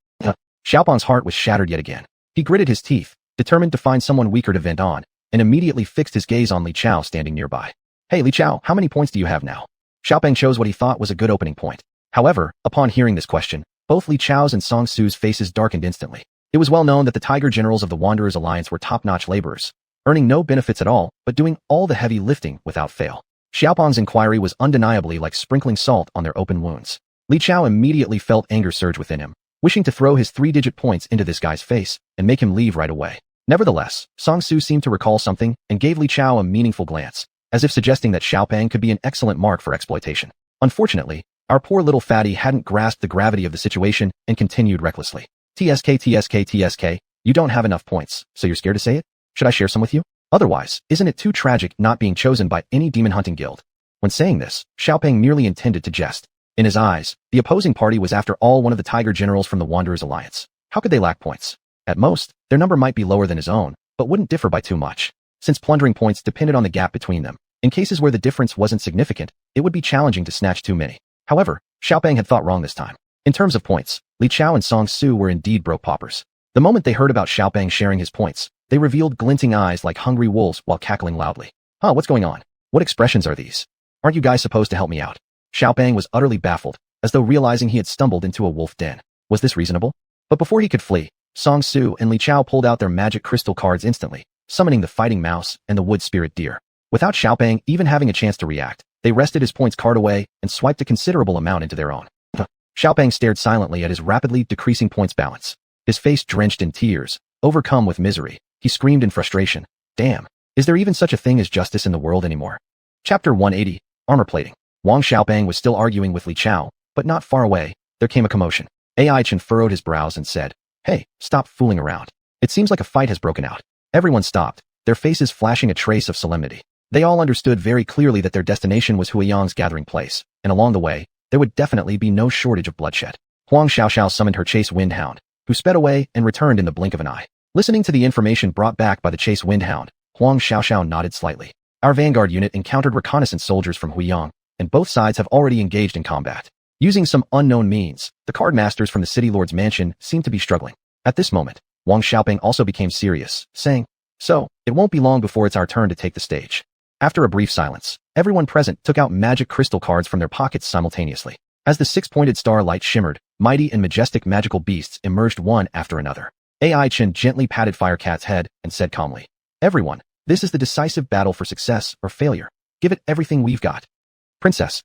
Xiaopeng's heart was shattered yet again. He gritted his teeth, determined to find someone weaker to vent on, and immediately fixed his gaze on Li Chao standing nearby. "Hey Li Chao, how many points do you have now?" Xiaopeng chose what he thought was a good opening point. However, upon hearing this question, both Li Chao's and Song Su's faces darkened instantly. It was well known that the Tiger Generals of the Wanderers Alliance were top-notch laborers. earning no benefits at all, but doing all the heavy lifting without fail. Xiaopeng's inquiry was undeniably like sprinkling salt on their open wounds. Li Chao immediately felt anger surge within him, wishing to throw his 3-digit points into this guy's face and make him leave right away. Nevertheless, Song Su seemed to recall something and gave Li Chao a meaningful glance, as if suggesting that Xiaopeng could be an excellent mark for exploitation. Unfortunately, our poor little fatty hadn't grasped the gravity of the situation and continued recklessly. TSK, you don't have enough points, so you're scared to say it? Should I share some with you? Otherwise, isn't it too tragic not being chosen by any demon hunting guild? When saying this, Xiaopeng merely intended to jest. In his eyes, the opposing party was after all one of the tiger generals from the Wanderers Alliance. How could they lack points? At most, their number might be lower than his own, but wouldn't differ by too much. Since plundering points depended on the gap between them, in cases where the difference wasn't significant, it would be challenging to snatch too many. However, Xiaopeng had thought wrong this time. In terms of points, Li Chao and Song Su were indeed broke paupers. The moment they heard about Xiaopeng sharing his points, they revealed glinting eyes like hungry wolves while cackling loudly. What's going on? What expressions are these? Aren't you guys supposed to help me out? Xiaopeng was utterly baffled, as though realizing he had stumbled into a wolf den. Was this reasonable? But before he could flee, Song Su and Li Chao pulled out their magic crystal cards instantly, summoning the fighting mouse and the wood spirit deer. Without Xiaopeng even having a chance to react, they wrested his points card away and swiped a considerable amount into their own. Xiaopeng stared silently at his rapidly decreasing points balance. His face drenched in tears, overcome with misery. He screamed in frustration. Damn, is there even such a thing as justice in the world anymore? Chapter 180, Armor Plating. Wang Xiaopeng was still arguing with Li Chao, but not far away, there came a commotion. AI Chen furrowed his brows and said, Hey, stop fooling around. It seems like a fight has broken out. Everyone stopped, their faces flashing a trace of solemnity. They all understood very clearly that their destination was Huiyang's gathering place, and along the way, there would definitely be no shortage of bloodshed. Huang Xiaoxiao summoned her chase windhound, who sped away and returned in the blink of an eye. Listening to the information brought back by the chase windhound, Huang Xiaoxiao nodded slightly. Our vanguard unit encountered reconnaissance soldiers from Huiyang, and both sides have already engaged in combat. Using some unknown means, the card masters from the city lord's mansion seemed to be struggling. At this moment, Wang Xiaopeng also became serious, saying, So, it won't be long before it's our turn to take the stage. After a brief silence, everyone present took out magic crystal cards from their pockets simultaneously. As the 6-pointed star light shimmered, mighty and majestic magical beasts emerged one after another. AI Chen gently patted Firecat's head and said calmly, Everyone, this is the decisive battle for success or failure. Give it everything we've got. Princess,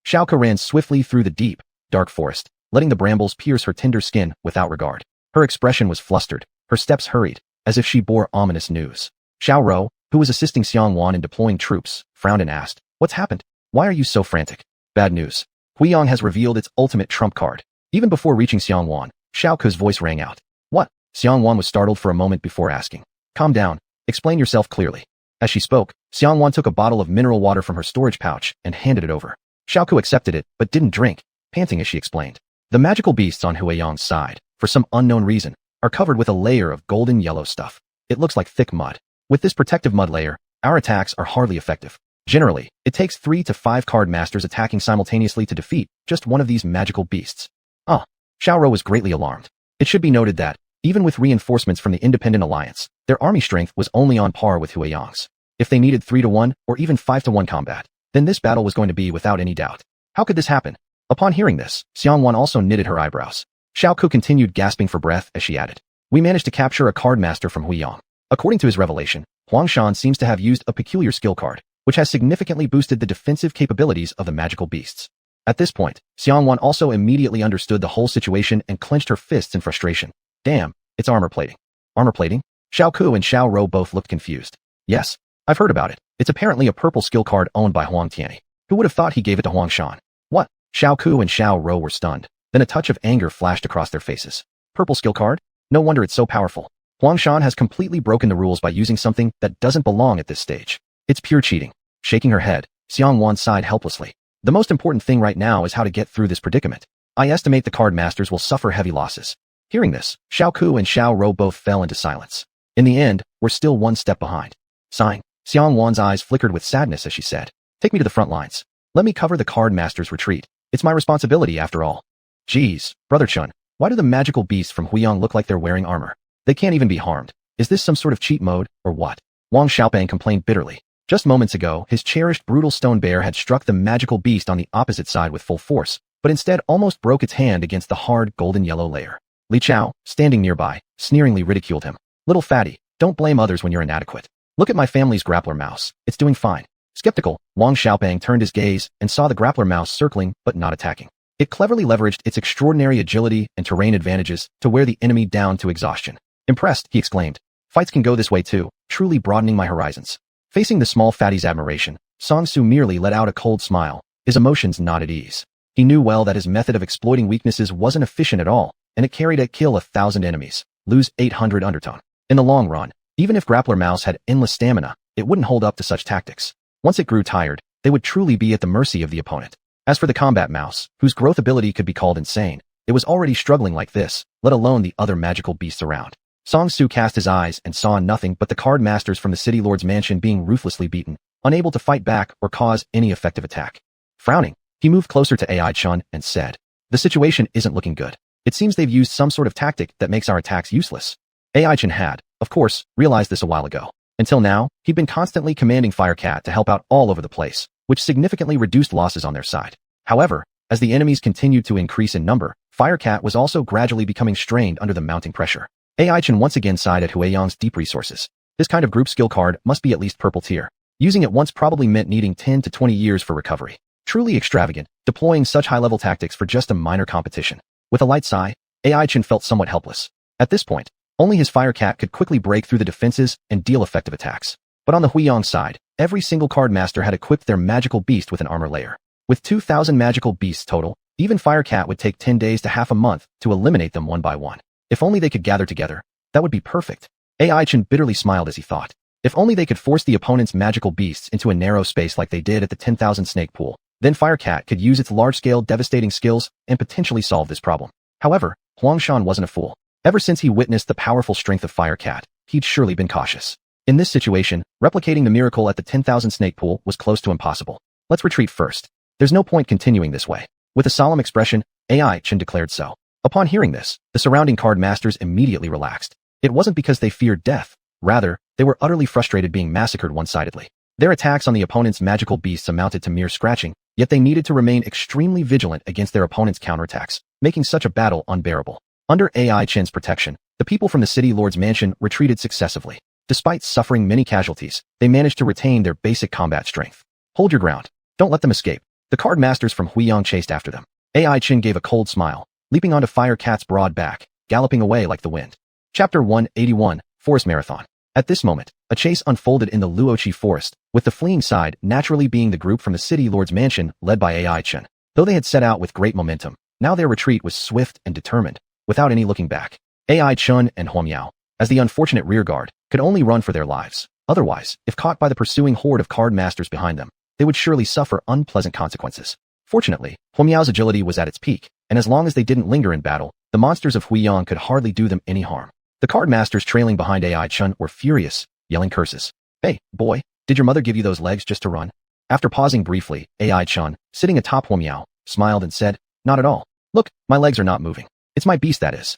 Xiaoke ran swiftly through the deep, dark forest, letting the brambles pierce her tender skin without regard. Her expression was flustered, her steps hurried, as if she bore ominous news. Xiao Rou, who was assisting Xuanhuan in deploying troops, frowned and asked, What's happened? Why are you so frantic? Bad news. Huiyang has revealed its ultimate trump card. Even before reaching Xuanhuan, Xiaoke's voice rang out. What? Xuanhuan was startled for a moment before asking. Calm down. Explain yourself clearly. As she spoke, Xuanhuan took a bottle of mineral water from her storage pouch and handed it over. Xiaoke accepted it, but didn't drink, panting as she explained. The magical beasts on Huiyang's side, for some unknown reason, are covered with a layer of golden yellow stuff. It looks like thick mud. With this protective mud layer, our attacks are hardly effective. Generally, it takes 3 to 5 card masters attacking simultaneously to defeat just one of these magical beasts. Xiao Rou was greatly alarmed. It should be noted that, even with reinforcements from the Independent Alliance, their army strength was only on par with Huiyang's. If they needed 3-1 or even 5-1 combat, then this battle was going to be without any doubt. How could this happen? Upon hearing this, Xuanhuan also knitted her eyebrows. Xiaoke continued gasping for breath as she added, We managed to capture a card master from Huiyang. According to his revelation, Huangshan seems to have used a peculiar skill card, which has significantly boosted the defensive capabilities of the magical beasts. At this point, Xuanhuan also immediately understood the whole situation and clenched her fists in frustration. Damn, it's armor plating. Armor plating? Xiaoke and Xiao Rou both looked confused. Yes, I've heard about it. It's apparently a purple skill card owned by Huang Tianyi. Who would have thought he gave it to Huangshan? What? Xiaoke and Xiao Rou were stunned. Then a touch of anger flashed across their faces. Purple skill card? No wonder it's so powerful. Huangshan has completely broken the rules by using something that doesn't belong at this stage. It's pure cheating. Shaking her head, Xuanhuan sighed helplessly. The most important thing right now is how to get through this predicament. I estimate the card masters will suffer heavy losses. Hearing this, Xiaoke and Xiao Rou both fell into silence. In the end, we're still one step behind. Sighing, Xuanhuan's eyes flickered with sadness as she said, Take me to the front lines. Let me cover the card master's retreat. It's my responsibility after all. Geez, Brother Chun, why do the magical beasts from Huiyang look like they're wearing armor? They can't even be harmed. Is this some sort of cheat mode, or what? Wang Xiaopeng complained bitterly. Just moments ago, his cherished brutal stone bear had struck the magical beast on the opposite side with full force, but instead almost broke its hand against the hard golden yellow layer. Li Chao, standing nearby, sneeringly ridiculed him. Little fatty, Don't blame others when you're inadequate. Look at my family's grappler mouse. It's doing fine. Skeptical, Wang Xiaopeng turned his gaze and saw the grappler mouse circling but not attacking. It cleverly leveraged its extraordinary agility and terrain advantages to wear the enemy down to exhaustion. Impressed, he exclaimed. Fights can go this way too, truly broadening my horizons. Facing the small fatty's admiration, Song Su merely let out a cold smile, his emotions not at ease. He knew well that his method of exploiting weaknesses wasn't efficient at all, and it carried a kill 1,000 enemies, lose 800 undertone. In the long run, even if Grappler Mouse had endless stamina, it wouldn't hold up to such tactics. Once it grew tired, they would truly be at the mercy of the opponent. As for the combat mouse, whose growth ability could be called insane, it was already struggling like this, let alone the other magical beasts around. Song Su cast his eyes and saw nothing but the card masters from the city lord's mansion being ruthlessly beaten, unable to fight back or cause any effective attack. Frowning, he moved closer to AI Chun and said, "The situation isn't looking good. It seems they've used some sort of tactic that makes our attacks useless." AI Chun had, of course, realized this a while ago. Until now, he'd been constantly commanding Firecat to help out all over the place, which significantly reduced losses on their side. However, as the enemies continued to increase in number, Firecat was also gradually becoming strained under the mounting pressure. AI Chun once again sighed at Huiyang's deep resources. This kind of group skill card must be at least purple tier. Using it once probably meant needing 10 to 20 years for recovery. Truly extravagant, deploying such high-level tactics for just a minor competition. With a light sigh, AI Chun felt somewhat helpless. At this point, only his Firecat could quickly break through the defenses and deal effective attacks. But on the Huiyang side, every single card master had equipped their magical beast with an armor layer. With 2,000 magical beasts total, even Firecat would take 10 days to half a month to eliminate them one by one. If only they could gather together, that would be perfect. AI Chun bitterly smiled as he thought. If only they could force the opponent's magical beasts into a narrow space like they did at the 10,000 snake pool, then Firecat could use its large-scale devastating skills and potentially solve this problem. However, Huangshan wasn't a fool. Ever since he witnessed the powerful strength of Firecat, he'd surely been cautious. In this situation, replicating the miracle at the 10,000 snake pool was close to impossible. Let's retreat first. There's no point continuing this way. With a solemn expression, AI Chun declared so. Upon hearing this, the surrounding card masters immediately relaxed. It wasn't because they feared death. Rather, they were utterly frustrated being massacred one-sidedly. Their attacks on the opponent's magical beasts amounted to mere scratching, yet they needed to remain extremely vigilant against their opponent's counterattacks, making such a battle unbearable. Under AI Chun's protection, the people from the city lord's mansion retreated successively. Despite suffering many casualties, they managed to retain their basic combat strength. Hold your ground. Don't let them escape. The card masters from Huiyang chased after them. AI Chun gave a cold smile, leaping onto Firecat's broad back, galloping away like the wind. Chapter 181, Forest Marathon. At this moment, a chase unfolded in the Luochi forest, with the fleeing side naturally being the group from the city lord's mansion led by AI Chun. Though they had set out with great momentum, now their retreat was swift and determined, without any looking back. AI Chun and Huomiao, as the unfortunate rearguard, could only run for their lives. Otherwise, if caught by the pursuing horde of card masters behind them, they would surely suffer unpleasant consequences. Fortunately, Huomiao's agility was at its peak, and as long as they didn't linger in battle, the monsters of Huiyang could hardly do them any harm. The card masters trailing behind AI Chun were furious, yelling curses. "Hey, boy, did your mother give you those legs just to run?" After pausing briefly, AI Chun, sitting atop Huomiao, smiled and said, "Not at all. Look, my legs are not moving. It's my beast, that is."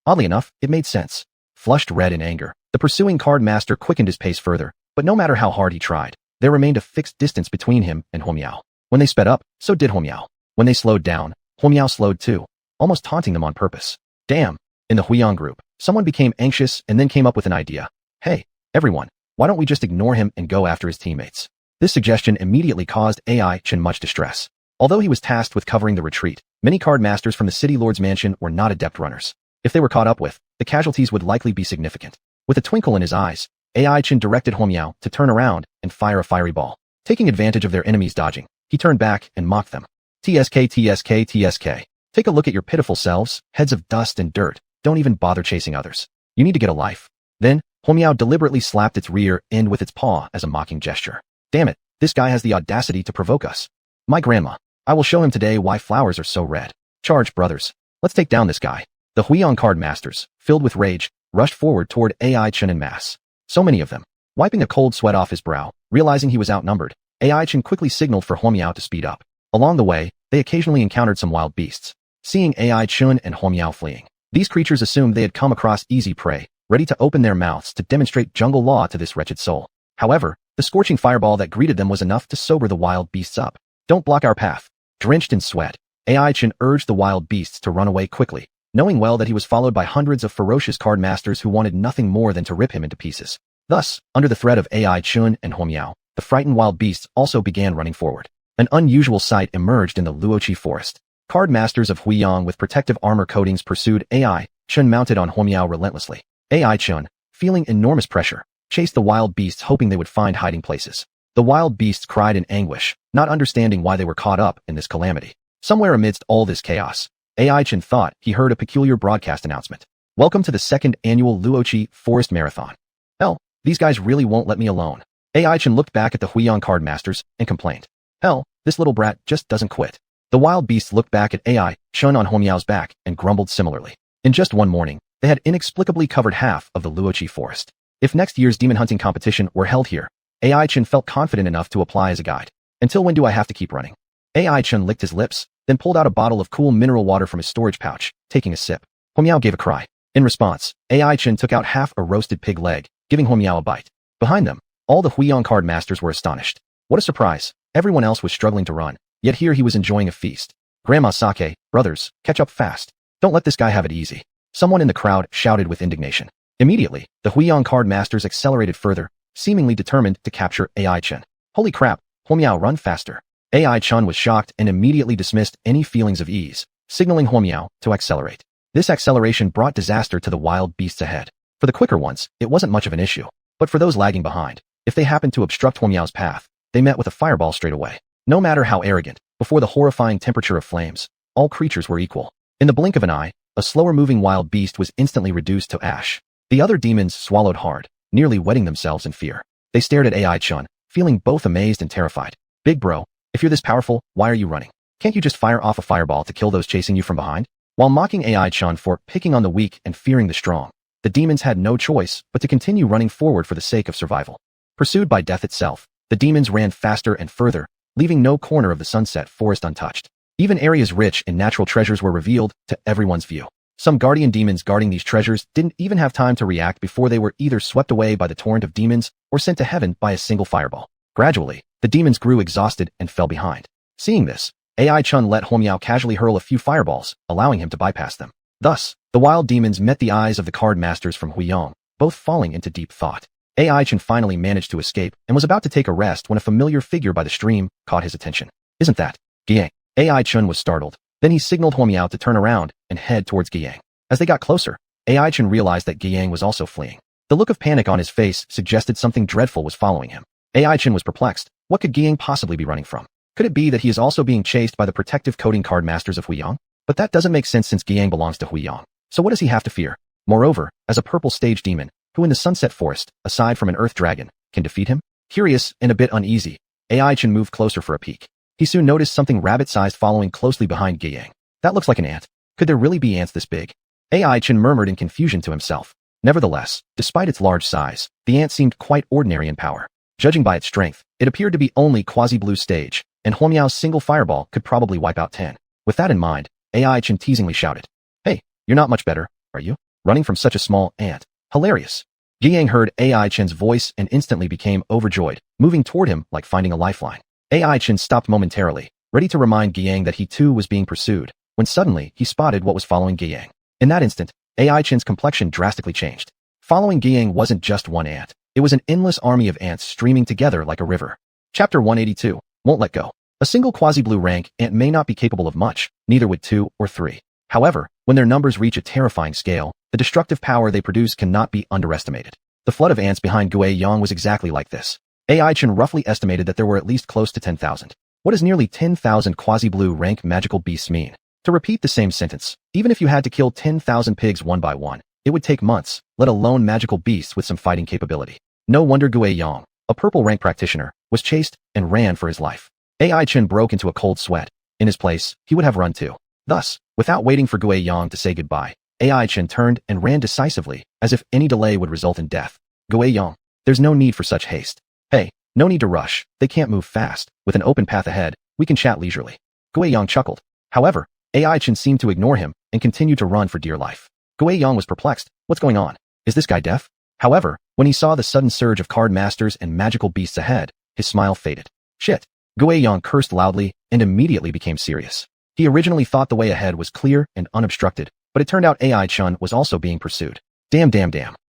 Oddly enough, it made sense. Flushed red in anger, the pursuing card master quickened his pace further, but no matter how hard he tried, there remained a fixed distance between him and Huomiao. When they sped up, so did Huomiao. When they slowed down, Huomiao slowed too, almost taunting them on purpose. Damn. In the Huiyang group, someone became anxious and then came up with an idea. "Hey, everyone, why don't we just ignore him and go after his teammates?" This suggestion immediately caused AI Chun much distress. Although he was tasked with covering the retreat, many card masters from the city lord's mansion were not adept runners. If they were caught up with, the casualties would likely be significant. With a twinkle in his eyes, AI Chun directed Huomiao to turn around and fire a fiery ball. Taking advantage of their enemies dodging, he turned back and mocked them. "TSK, TSK, TSK. Take a look at your pitiful selves, heads of dust and dirt. Don't even bother chasing others. You need to get a life." Then, Huomiao deliberately slapped its rear end with its paw as a mocking gesture. "Damn it, this guy has the audacity to provoke us. My grandma. I will show him today why flowers are so red. Charge, brothers. Let's take down this guy." The Huiyang card masters, filled with rage, rushed forward toward AI Chun en masse. So many of them. Wiping a cold sweat off his brow, realizing he was outnumbered, AI Chun quickly signaled for Huomiao to speed up. Along the way, they occasionally encountered some wild beasts. Seeing AI Chun and Huomiao fleeing, these creatures assumed they had come across easy prey, ready to open their mouths to demonstrate jungle law to this wretched soul. However, the scorching fireball that greeted them was enough to sober the wild beasts up. "Don't block our path." Drenched in sweat, AI Chun urged the wild beasts to run away quickly. knowing well that he was followed by hundreds of ferocious card masters who wanted nothing more than to rip him into pieces. Thus, under the threat of AI Chun and Huomiao, the frightened wild beasts also began running forward. An unusual sight emerged in the Luoqi forest. Card masters of Huiyang with protective armor coatings pursued AI Chun mounted on Huomiao relentlessly. AI Chun, feeling enormous pressure, chased the wild beasts hoping they would find hiding places. The wild beasts cried in anguish, not understanding why they were caught up in this calamity. Somewhere amidst all this chaos, AI Chun thought he heard a peculiar broadcast announcement. Welcome to the second annual Luoqi Forest Marathon. Hell, these guys really won't let me alone. AI Chun looked back at the Huiyang card masters and complained. Hell, this little brat just doesn't quit. The wild beasts looked back at AI Chun on Huomiao's back and grumbled similarly. In just one morning, they had inexplicably covered half of the Luoqi forest. If next year's demon hunting competition were held here, AI Chun felt confident enough to apply as a guide. Until when do I have to keep running? AI Chun licked his lips, then pulled out a bottle of cool mineral water from his storage pouch, taking a sip. Huomiao gave a cry. In response, AI Chun took out half a roasted pig leg, giving Huomiao a bite. Behind them, all the Huiyang card masters were astonished. What a surprise. Everyone else was struggling to run, yet here he was enjoying a feast. Grandma Sake, brothers, catch up fast. Don't let this guy have it easy. Someone in the crowd shouted with indignation. Immediately, the Huiyang card masters accelerated further, seemingly determined to capture AI Chun. Holy crap, Huomiao, run faster. AI Chun was shocked and immediately dismissed any feelings of ease, signaling Huomiao to accelerate. This acceleration brought disaster to the wild beasts ahead. For the quicker ones, it wasn't much of an issue. But for those lagging behind, if they happened to obstruct Huomiao's path, they met with a fireball straight away. No matter how arrogant, before the horrifying temperature of flames, all creatures were equal. In the blink of an eye, a slower-moving wild beast was instantly reduced to ash. The other demons swallowed hard, nearly wetting themselves in fear. They stared at AI Chun, feeling both amazed and terrified. Big bro, if you're this powerful, why are you running? Can't you just fire off a fireball to kill those chasing you from behind? While mocking AI Chun for picking on the weak and fearing the strong, the demons had no choice but to continue running forward for the sake of survival. Pursued by death itself, the demons ran faster and further, leaving no corner of the sunset forest untouched. Even areas rich in natural treasures were revealed to everyone's view. Some guardian demons guarding these treasures didn't even have time to react before they were either swept away by the torrent of demons or sent to heaven by a single fireball. Gradually, the demons grew exhausted and fell behind. Seeing this, AI Chun let Huomiao casually hurl a few fireballs, allowing him to bypass them. Thus, the wild demons met the eyes of the card masters from Huiyang, both falling into deep thought. AI Chun finally managed to escape and was about to take a rest when a familiar figure by the stream caught his attention. Isn't that Guiyang? AI Chun was startled. Then he signaled Huomiao to turn around and head towards Guiyang. As they got closer, AI Chun realized that Guiyang was also fleeing. The look of panic on his face suggested something dreadful was following him. AI Chun was perplexed. What could Guiyang possibly be running from? Could it be that he is also being chased by the protective coding card masters of Huiyang? But that doesn't make sense since Guiyang belongs to Huiyang. So what does he have to fear? Moreover, as a purple stage demon, who in the Sunset Forest, aside from an earth dragon, can defeat him? Curious and a bit uneasy, AI Chun moved closer for a peek. He soon noticed something rabbit-sized following closely behind Guiyang. That looks like an ant. Could there really be ants this big? AI Chun murmured in confusion to himself. Nevertheless, despite its large size, the ant seemed quite ordinary in power. Judging by its strength, it appeared to be only quasi-blue stage, and Huomiao's single fireball could probably wipe out 10. With that in mind, AI Chun teasingly shouted, "Hey, you're not much better, are you? Running from such a small ant. Hilarious." Guiyang heard AI Chun's voice and instantly became overjoyed, moving toward him like finding a lifeline. AI Chun stopped momentarily, ready to remind Guiyang that he too was being pursued, when suddenly he spotted what was following Guiyang. In that instant, AI Chun's complexion drastically changed. Following Guiyang wasn't just one ant. It was an endless army of ants streaming together like a river. Chapter 182, Won't Let Go. A single quasi-blue rank ant may not be capable of much, neither would 2 or 3. However, when their numbers reach a terrifying scale, the destructive power they produce cannot be underestimated. The flood of ants behind Guiyang was exactly like this. AI Chun roughly estimated that there were at least close to 10,000. What does nearly 10,000 quasi-blue rank magical beasts mean? To repeat the same sentence, even if you had to kill 10,000 pigs one by one, it would take months, let alone magical beasts with some fighting capability. No wonder Guiyang, a purple rank practitioner, was chased and ran for his life. AI Chun broke into a cold sweat. In his place, he would have run too. Thus, without waiting for Guiyang to say goodbye, AI Chun turned and ran decisively, as if any delay would result in death. Guiyang, there's no need for such haste. Hey, no need to rush, they can't move fast. With an open path ahead, we can chat leisurely. Guiyang chuckled. However, AI Chun seemed to ignore him and continued to run for dear life. Guiyang was perplexed. What's going on? Is this guy deaf? However, when he saw the sudden surge of card masters and magical beasts ahead, his smile faded. Shit. Guiyang cursed loudly and immediately became serious. He originally thought the way ahead was clear and unobstructed, but it turned out AI Chun was also being pursued. Damn.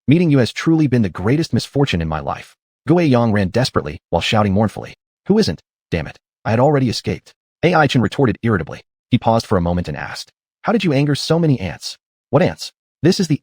Meeting you has truly been the greatest misfortune in my life. Gui Yang ran desperately while shouting mournfully. Who isn't? Damn it. I had already escaped. AI Chun retorted irritably. He paused for a moment and asked, how did you anger so many ants? What ants? This is the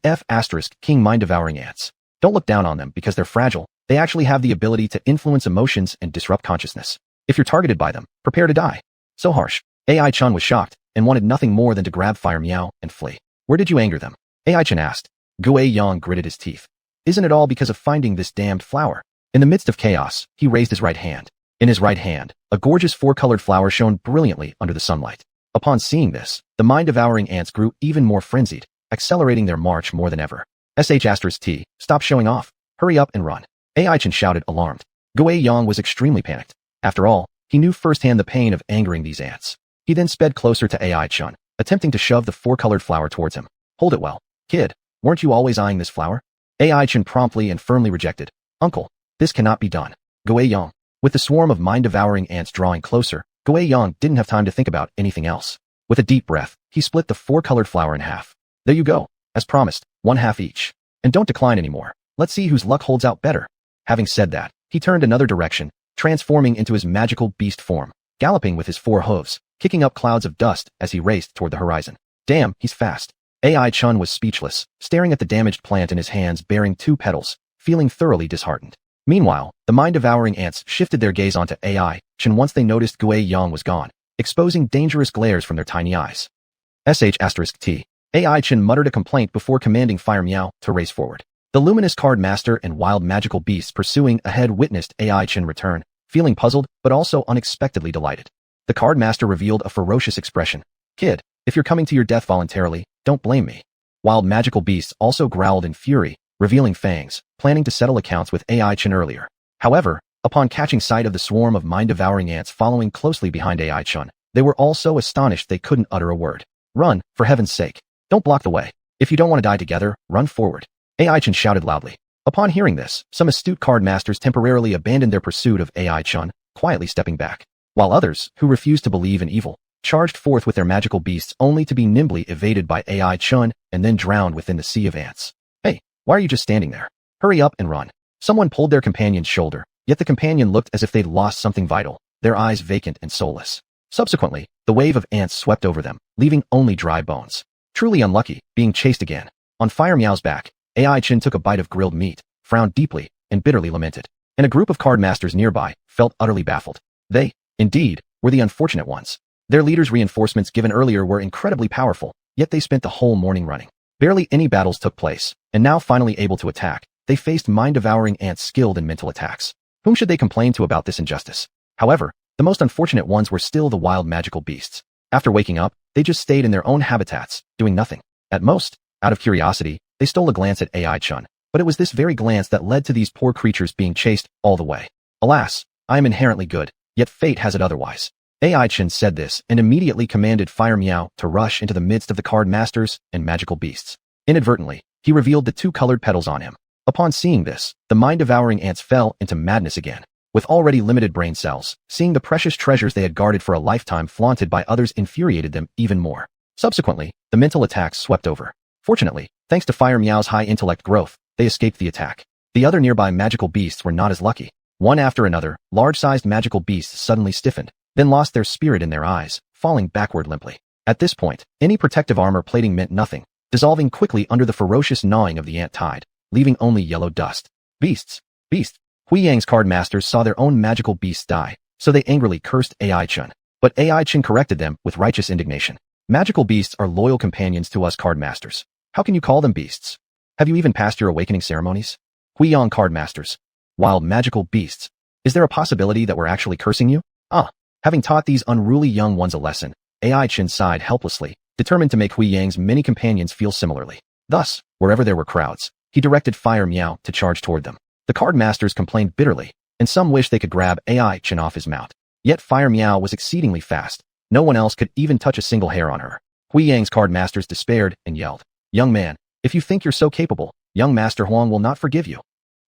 King mind-devouring ants. Don't look down on them because they're fragile. They actually have the ability to influence emotions and disrupt consciousness. If you're targeted by them, prepare to die. So harsh. AI Chun was shocked and wanted nothing more than to grab Fire Meow and flee. Where did you anger them? AI Chun asked. Gui Yang gritted his teeth. Isn't it all because of finding this damned flower? In the midst of chaos, he raised his right hand. In his right hand, a gorgeous four-colored flower shone brilliantly under the sunlight. Upon seeing this, the mind-devouring ants grew even more frenzied, accelerating their march more than ever. T, stop showing off. Hurry up and run. AI Chun shouted, alarmed. Gui Yang was extremely panicked. After all, he knew firsthand the pain of angering these ants. He then sped closer to AI Chun, attempting to shove the four-colored flower towards him. Hold it well. Kid, weren't you always eyeing this flower? AI Chun promptly and firmly rejected. Uncle, this cannot be done. Gui Yang. With the swarm of mind-devouring ants drawing closer, Gui Yang didn't have time to think about anything else. With a deep breath, he split the four-colored flower in half. There you go. As promised, one half each. And don't decline anymore. Let's see whose luck holds out better. Having said that, he turned another direction, transforming into his magical beast form, galloping with his four hooves, kicking up clouds of dust as he raced toward the horizon. Damn, he's fast. AI Chun was speechless, staring at the damaged plant in his hands bearing two petals, feeling thoroughly disheartened. Meanwhile, the mind-devouring ants shifted their gaze onto AI Chun once they noticed Gui Yang was gone, exposing dangerous glares from their tiny eyes. T. AI Chun muttered a complaint before commanding Fire Meow to race forward. The luminous card master and wild magical beasts pursuing ahead witnessed AI Chun return, feeling puzzled but also unexpectedly delighted. The card master revealed a ferocious expression. Kid, if you're coming to your death voluntarily, don't blame me. Wild magical beasts also growled in fury, revealing fangs, planning to settle accounts with AI Chun earlier. However, upon catching sight of the swarm of mind-devouring ants following closely behind AI Chun, they were all so astonished they couldn't utter a word. Run, for heaven's sake. Don't block the way. If you don't want to die together, run forward. AI Chun shouted loudly. Upon hearing this, some astute card masters temporarily abandoned their pursuit of AI Chun, quietly stepping back, while others, who refused to believe in evil, charged forth with their magical beasts only to be nimbly evaded by AI Chun and then drowned within the sea of ants. Hey, why are you just standing there? Hurry up and run. Someone pulled their companion's shoulder, yet the companion looked as if they'd lost something vital, their eyes vacant and soulless. Subsequently, the wave of ants swept over them, leaving only dry bones. Truly unlucky, being chased again. On Fire Meow's back, AI Chun took a bite of grilled meat, frowned deeply, and bitterly lamented. And a group of card masters nearby felt utterly baffled. They, indeed, were the unfortunate ones. Their leaders' reinforcements given earlier were incredibly powerful, yet they spent the whole morning running. Barely any battles took place, and now finally able to attack, they faced mind-devouring ants skilled in mental attacks. Whom should they complain to about this injustice? However, the most unfortunate ones were still the wild magical beasts. After waking up, they just stayed in their own habitats, doing nothing. At most, out of curiosity, they stole a glance at AI Chun, but it was this very glance that led to these poor creatures being chased all the way. Alas, I am inherently good, yet fate has it otherwise. AI Chun said this and immediately commanded Fire Meow to rush into the midst of the card masters and magical beasts. Inadvertently, he revealed the two colored petals on him. Upon seeing this, the mind-devouring ants fell into madness again. With already limited brain cells, seeing the precious treasures they had guarded for a lifetime flaunted by others infuriated them even more. Subsequently, the mental attacks swept over. Fortunately, thanks to Fire Meow's high intellect growth, they escaped the attack. The other nearby magical beasts were not as lucky. One after another, large-sized magical beasts suddenly stiffened, then lost their spirit in their eyes, falling backward limply. At this point, any protective armor plating meant nothing, dissolving quickly under the ferocious gnawing of the ant tide, leaving only yellow dust. Beasts! Hui Yang's card masters saw their own magical beasts die, so they angrily cursed AI Chun. But AI Chun corrected them with righteous indignation. Magical beasts are loyal companions to us card masters. How can you call them beasts? Have you even passed your awakening ceremonies? Hui Yang card masters. Wild magical beasts. Is there a possibility that we're actually cursing you? Having taught these unruly young ones a lesson, AI Chun sighed helplessly, determined to make Hui Yang's many companions feel similarly. Thus, wherever there were crowds, he directed Fire Meow to charge toward them. The card masters complained bitterly, and some wished they could grab AI Chun off his mount. Yet Fire Meow was exceedingly fast. No one else could even touch a single hair on her. Hui Yang's card masters despaired and yelled, "Young man, if you think you're so capable, young Master Huang will not forgive you."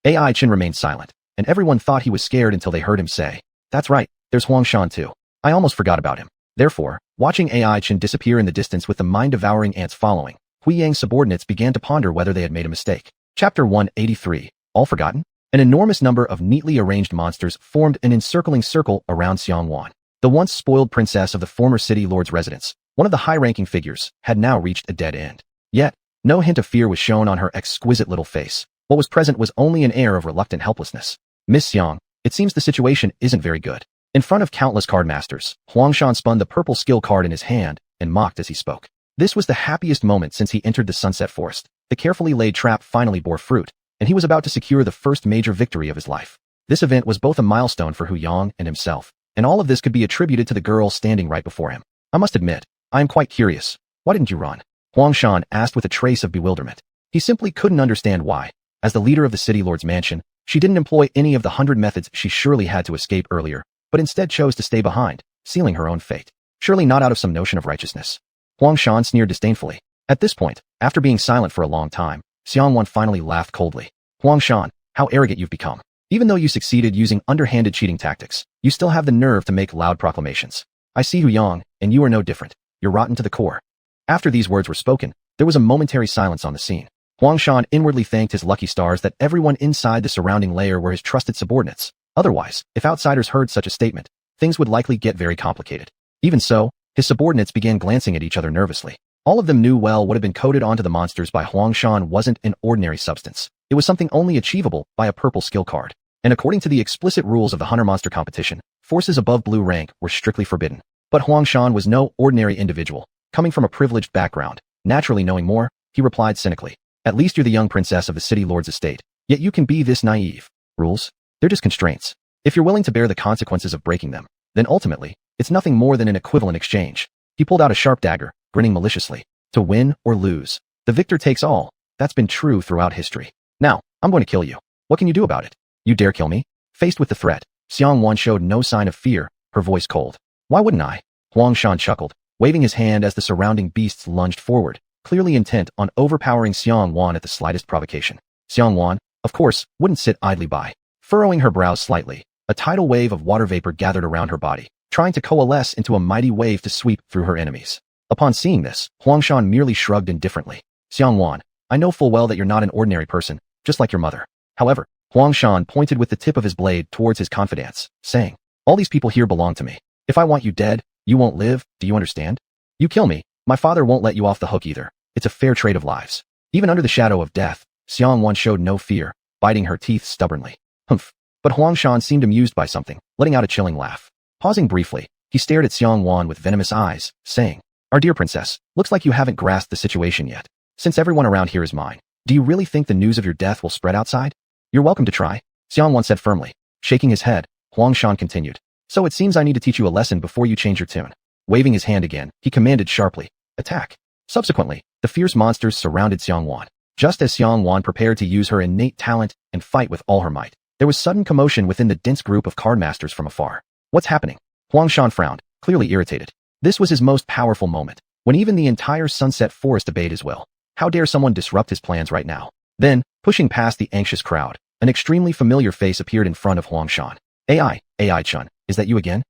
AI Chun remained silent, and everyone thought he was scared until they heard him say, "That's right, there's Huang Shan too. I almost forgot about him." Therefore, watching AI Chun disappear in the distance with the mind-devouring ants following, Hui Yang's subordinates began to ponder whether they had made a mistake. Chapter 183. All forgotten? An enormous number of neatly arranged monsters formed an encircling circle around Xuanhuan. The once spoiled princess of the former city lord's residence, one of the high-ranking figures, had now reached a dead end. Yet, no hint of fear was shown on her exquisite little face. What was present was only an air of reluctant helplessness. Miss Xiang, it seems the situation isn't very good. In front of countless card masters, Huangshan spun the purple skill card in his hand and mocked as he spoke. This was the happiest moment since he entered the Sunset Forest. The carefully laid trap finally bore fruit, and he was about to secure the first major victory of his life. This event was both a milestone for Hu Yang and himself, and all of this could be attributed to the girl standing right before him. I must admit, I am quite curious. Why didn't you run? Huangshan asked with a trace of bewilderment. He simply couldn't understand why. As the leader of the city lord's mansion, she didn't employ any of the 100 methods she surely had to escape earlier, but instead chose to stay behind, sealing her own fate. Surely not out of some notion of righteousness. Huangshan sneered disdainfully. At this point, after being silent for a long time, Xianhuan finally laughed coldly. Huangshan, how arrogant you've become. Even though you succeeded using underhanded cheating tactics, you still have the nerve to make loud proclamations. I see Hu Yang, and you are no different. You're rotten to the core. After these words were spoken, there was a momentary silence on the scene. Huangshan inwardly thanked his lucky stars that everyone inside the surrounding layer were his trusted subordinates. Otherwise, if outsiders heard such a statement, things would likely get very complicated. Even so, his subordinates began glancing at each other nervously. All of them knew well what had been coded onto the monsters by Huangshan wasn't an ordinary substance. It was something only achievable by a purple skill card. And according to the explicit rules of the hunter-monster competition, forces above blue rank were strictly forbidden. But Huangshan was no ordinary individual. Coming from a privileged background, naturally knowing more, he replied cynically. At least you're the young princess of the city lord's estate, yet you can be this naive. Rules? They're just constraints. If you're willing to bear the consequences of breaking them, then ultimately, it's nothing more than an equivalent exchange. He pulled out a sharp dagger, grinning maliciously. To win or lose, the victor takes all. That's been true throughout history. Now, I'm going to kill you. What can you do about it? You dare kill me? Faced with the threat, Xianhuan showed no sign of fear, her voice cold. Why wouldn't I? Huangshan chuckled, waving his hand as the surrounding beasts lunged forward, clearly intent on overpowering Xianhuan at the slightest provocation. Xianhuan, of course, wouldn't sit idly by. Furrowing her brows slightly, a tidal wave of water vapor gathered around her body, trying to coalesce into a mighty wave to sweep through her enemies. Upon seeing this, Huangshan merely shrugged indifferently. Xianhuan, I know full well that you're not an ordinary person, just like your mother. However, Huangshan pointed with the tip of his blade towards his confidants, saying, all these people here belong to me. If I want you dead, you won't live, do you understand? You kill me, my father won't let you off the hook either. It's a fair trade of lives. Even under the shadow of death, Xianhuan showed no fear, biting her teeth stubbornly. Humph. But Huangshan seemed amused by something, letting out a chilling laugh. Pausing briefly, he stared at Xianhuan with venomous eyes, saying, our dear princess, looks like you haven't grasped the situation yet. Since everyone around here is mine, do you really think the news of your death will spread outside? You're welcome to try, Xianhuan said firmly. Shaking his head, Huangshan continued. So it seems I need to teach you a lesson before you change your tune. Waving his hand again, he commanded sharply, attack. Subsequently, the fierce monsters surrounded Xianhuan. Just as Xianhuan prepared to use her innate talent and fight with all her might, there was sudden commotion within the dense group of card masters from afar. What's happening? Huangshan frowned, clearly irritated. This was his most powerful moment, when even the entire Sunset Forest obeyed his will. How dare someone disrupt his plans right now? Then, pushing past the anxious crowd, an extremely familiar face appeared in front of Huangshan. AI-Chun, is that you again?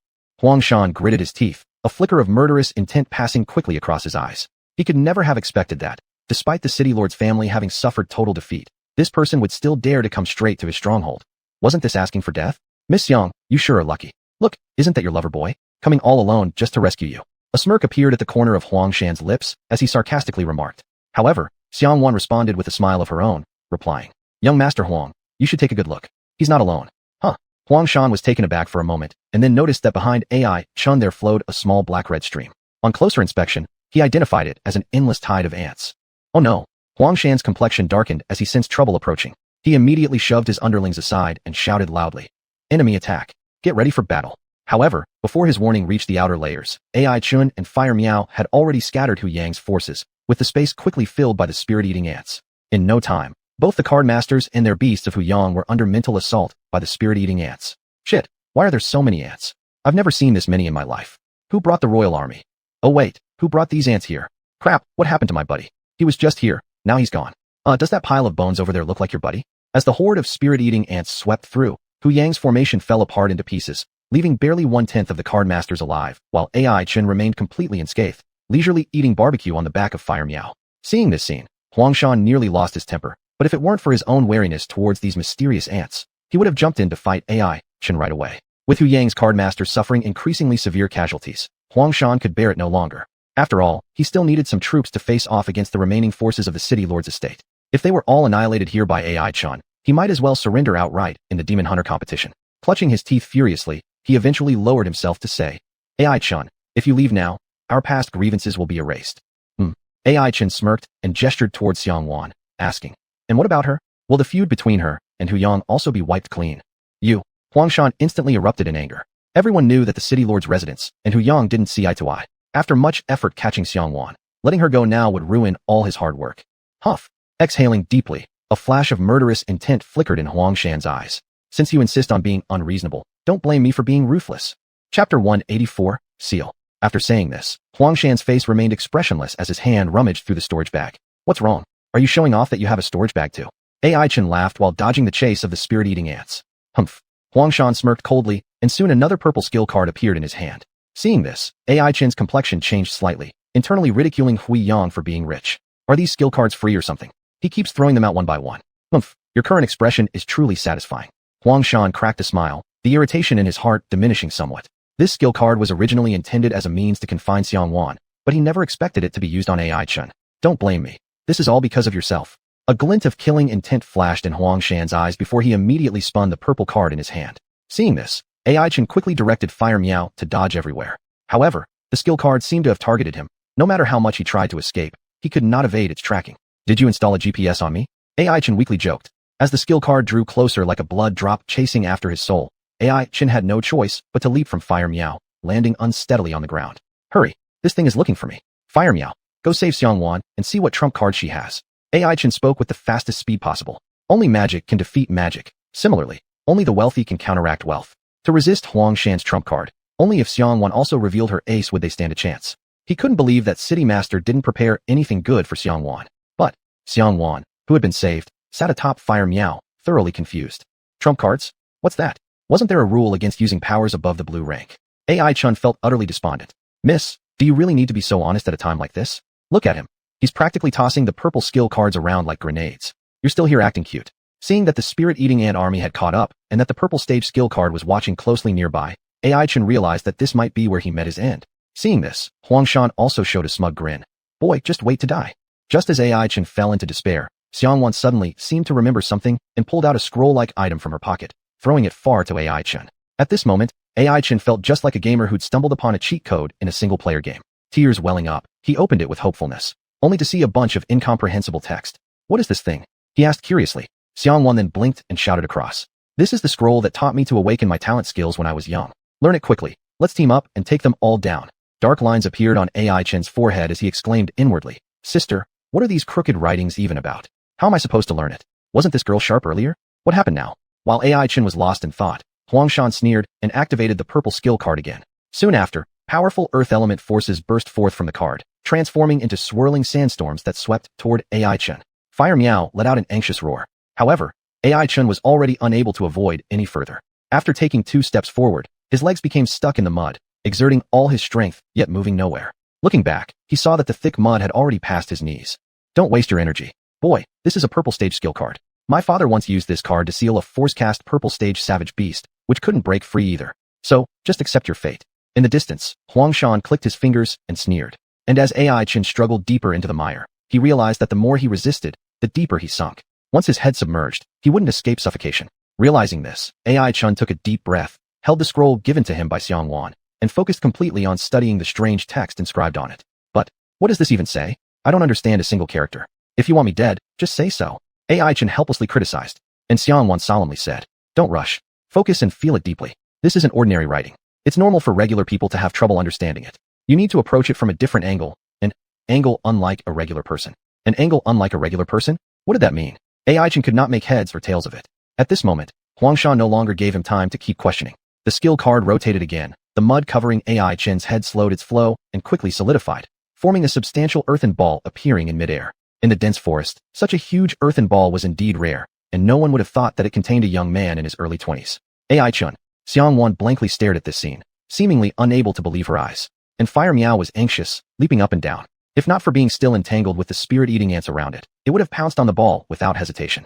Huangshan gritted his teeth, a flicker of murderous intent passing quickly across his eyes. He could never have expected that, despite the city lord's family having suffered total defeat, this person would still dare to come straight to his stronghold. Wasn't this asking for death? Miss Xiang, you sure are lucky. Look, isn't that your lover boy? Coming all alone just to rescue you. A smirk appeared at the corner of Huangshan's lips as he sarcastically remarked. However, Xianhuan responded with a smile of her own, replying, young Master Huang, you should take a good look. He's not alone. Huh. Huangshan was taken aback for a moment, and then noticed that behind AI-Chun there flowed a small black-red stream. On closer inspection, he identified it as an endless tide of ants. Oh no. Huangshan's complexion darkened as he sensed trouble approaching. He immediately shoved his underlings aside and shouted loudly, enemy attack. Get ready for battle. However, before his warning reached the outer layers, AI-Chun and Fire Meow had already scattered Hu Yang's forces, with the space quickly filled by the spirit-eating ants. In no time, both the card masters and their beasts of Hu Yang were under mental assault by the spirit-eating ants. Shit, why are there so many ants? I've never seen this many in my life. Who brought the royal army? Oh wait, who brought these ants here? Crap, what happened to my buddy? He was just here, now he's gone. Does that pile of bones over there look like your buddy? As the horde of spirit-eating ants swept through, Hu Yang's formation fell apart into pieces, leaving barely 1/10 of the card masters alive, while AI-Chun remained completely unscathed, leisurely eating barbecue on the back of Fire Meow. Seeing this scene, Huangshan nearly lost his temper, but if it weren't for his own wariness towards these mysterious ants, he would have jumped in to fight AI Chen right away. With Hu Yang's cardmaster suffering increasingly severe casualties, Huangshan could bear it no longer. After all, he still needed some troops to face off against the remaining forces of the city lord's estate. If they were all annihilated here by AI Chen, he might as well surrender outright in the demon hunter competition. Clutching his teeth furiously, he eventually lowered himself to say, AI Chen, if you leave now, our past grievances will be erased. AI Chen smirked and gestured towards Xianhuan, asking, and what about her? Will the feud between her and Hu Yang also be wiped clean? Huangshan instantly erupted in anger. Everyone knew that the city lord's residence and Hu Yang didn't see eye to eye. After much effort catching Xianhuan, letting her go now would ruin all his hard work. Huff. Exhaling deeply, a flash of murderous intent flickered in Huangshan's eyes. Since you insist on being unreasonable, don't blame me for being ruthless. Chapter 184, Seal. After saying this, Huangshan's face remained expressionless as his hand rummaged through the storage bag. What's wrong? Are you showing off that you have a storage bag too? AI Chen laughed while dodging the chase of the spirit-eating ants. Humph. Huangshan smirked coldly, and soon another purple skill card appeared in his hand. Seeing this, AI Chen's complexion changed slightly, internally ridiculing Hui Yang for being rich. Are these skill cards free or something? He keeps throwing them out one by one. Humph. Your current expression is truly satisfying. Huangshan cracked a smile, the irritation in his heart diminishing somewhat. This skill card was originally intended as a means to confine Xianhuan, but he never expected it to be used on AI Chen. Don't blame me. This is all because of yourself. A glint of killing intent flashed in Huangshan's eyes before he immediately spun the purple card in his hand. Seeing this, AI Chen quickly directed Fire Meow to dodge everywhere. However, the skill card seemed to have targeted him. No matter how much he tried to escape, he could not evade its tracking. Did you install a GPS on me? AI Chen weakly joked. As the skill card drew closer like a blood drop chasing after his soul, AI Chen had no choice but to leap from Fire Meow, landing unsteadily on the ground. Hurry, this thing is looking for me. Fire Meow, go save Xianhuan and see what trump card she has. AI Chen spoke with the fastest speed possible. Only magic can defeat magic. Similarly, only the wealthy can counteract wealth. To resist Huangshan's trump card, only if Xianhuan also revealed her ace would they stand a chance. He couldn't believe that City Master didn't prepare anything good for Xianhuan. But Xianhuan, who had been saved, sat atop Fire Meow, thoroughly confused. Trump cards? What's that? Wasn't there a rule against using powers above the blue rank? AI Chen felt utterly despondent. Miss, do you really need to be so honest at a time like this? Look at him. He's practically tossing the purple skill cards around like grenades. You're still here acting cute. Seeing that the spirit-eating ant army had caught up and that the purple stage skill card was watching closely nearby, AI Chen realized that this might be where he met his end. Seeing this, Huangshan also showed a smug grin. Boy, just wait to die. Just as AI Chen fell into despair, Xianhuan suddenly seemed to remember something and pulled out a scroll-like item from her pocket, throwing it far to AI Chen. At this moment, AI Chen felt just like a gamer who'd stumbled upon a cheat code in a single-player game. Tears welling up, he opened it with hopefulness, only to see a bunch of incomprehensible text. What is this thing? He asked curiously. Xianhuan then blinked and shouted across. This is the scroll that taught me to awaken my talent skills when I was young. Learn it quickly. Let's team up and take them all down. Dark lines appeared on AI Chen's forehead as he exclaimed inwardly, Sister, what are these crooked writings even about? How am I supposed to learn it? Wasn't this girl sharp earlier? What happened now? While AI Chen was lost in thought, Huangshan sneered and activated the purple skill card again. Soon after, powerful earth element forces burst forth from the card, transforming into swirling sandstorms that swept toward AI Chen. Fire Meow let out an anxious roar. However, AI Chen was already unable to avoid any further. After taking 2 steps forward, his legs became stuck in the mud, exerting all his strength, yet moving nowhere. Looking back, he saw that the thick mud had already passed his knees. Don't waste your energy. Boy, this is a purple stage skill card. My father once used this card to seal a force-cast purple stage savage beast, which couldn't break free either. So, just accept your fate. In the distance, Huangshan clicked his fingers and sneered. And as AI Chen struggled deeper into the mire, he realized that the more he resisted, the deeper he sunk. Once his head submerged, he wouldn't escape suffocation. Realizing this, AI Chen took a deep breath, held the scroll given to him by Xianhuan, and focused completely on studying the strange text inscribed on it. But, what does this even say? I don't understand a single character. If you want me dead, just say so. AI Chen helplessly criticized, and Xianhuan solemnly said, Don't rush. Focus and feel it deeply. This isn't ordinary writing. It's normal for regular people to have trouble understanding it. You need to approach it from a different angle, an angle unlike a regular person. An angle unlike a regular person? What did that mean? AI Chen could not make heads or tails of it. At this moment, Huangshan no longer gave him time to keep questioning. The skill card rotated again. The mud covering AI Chen's head slowed its flow and quickly solidified, forming a substantial earthen ball appearing in midair. In the dense forest, such a huge earthen ball was indeed rare, and no one would have thought that it contained a young man in his early 20s. AI Chen. Xianhuan blankly stared at this scene, seemingly unable to believe her eyes. And Fire Meow was anxious, leaping up and down. If not for being still entangled with the spirit-eating ants around it, it would have pounced on the ball without hesitation.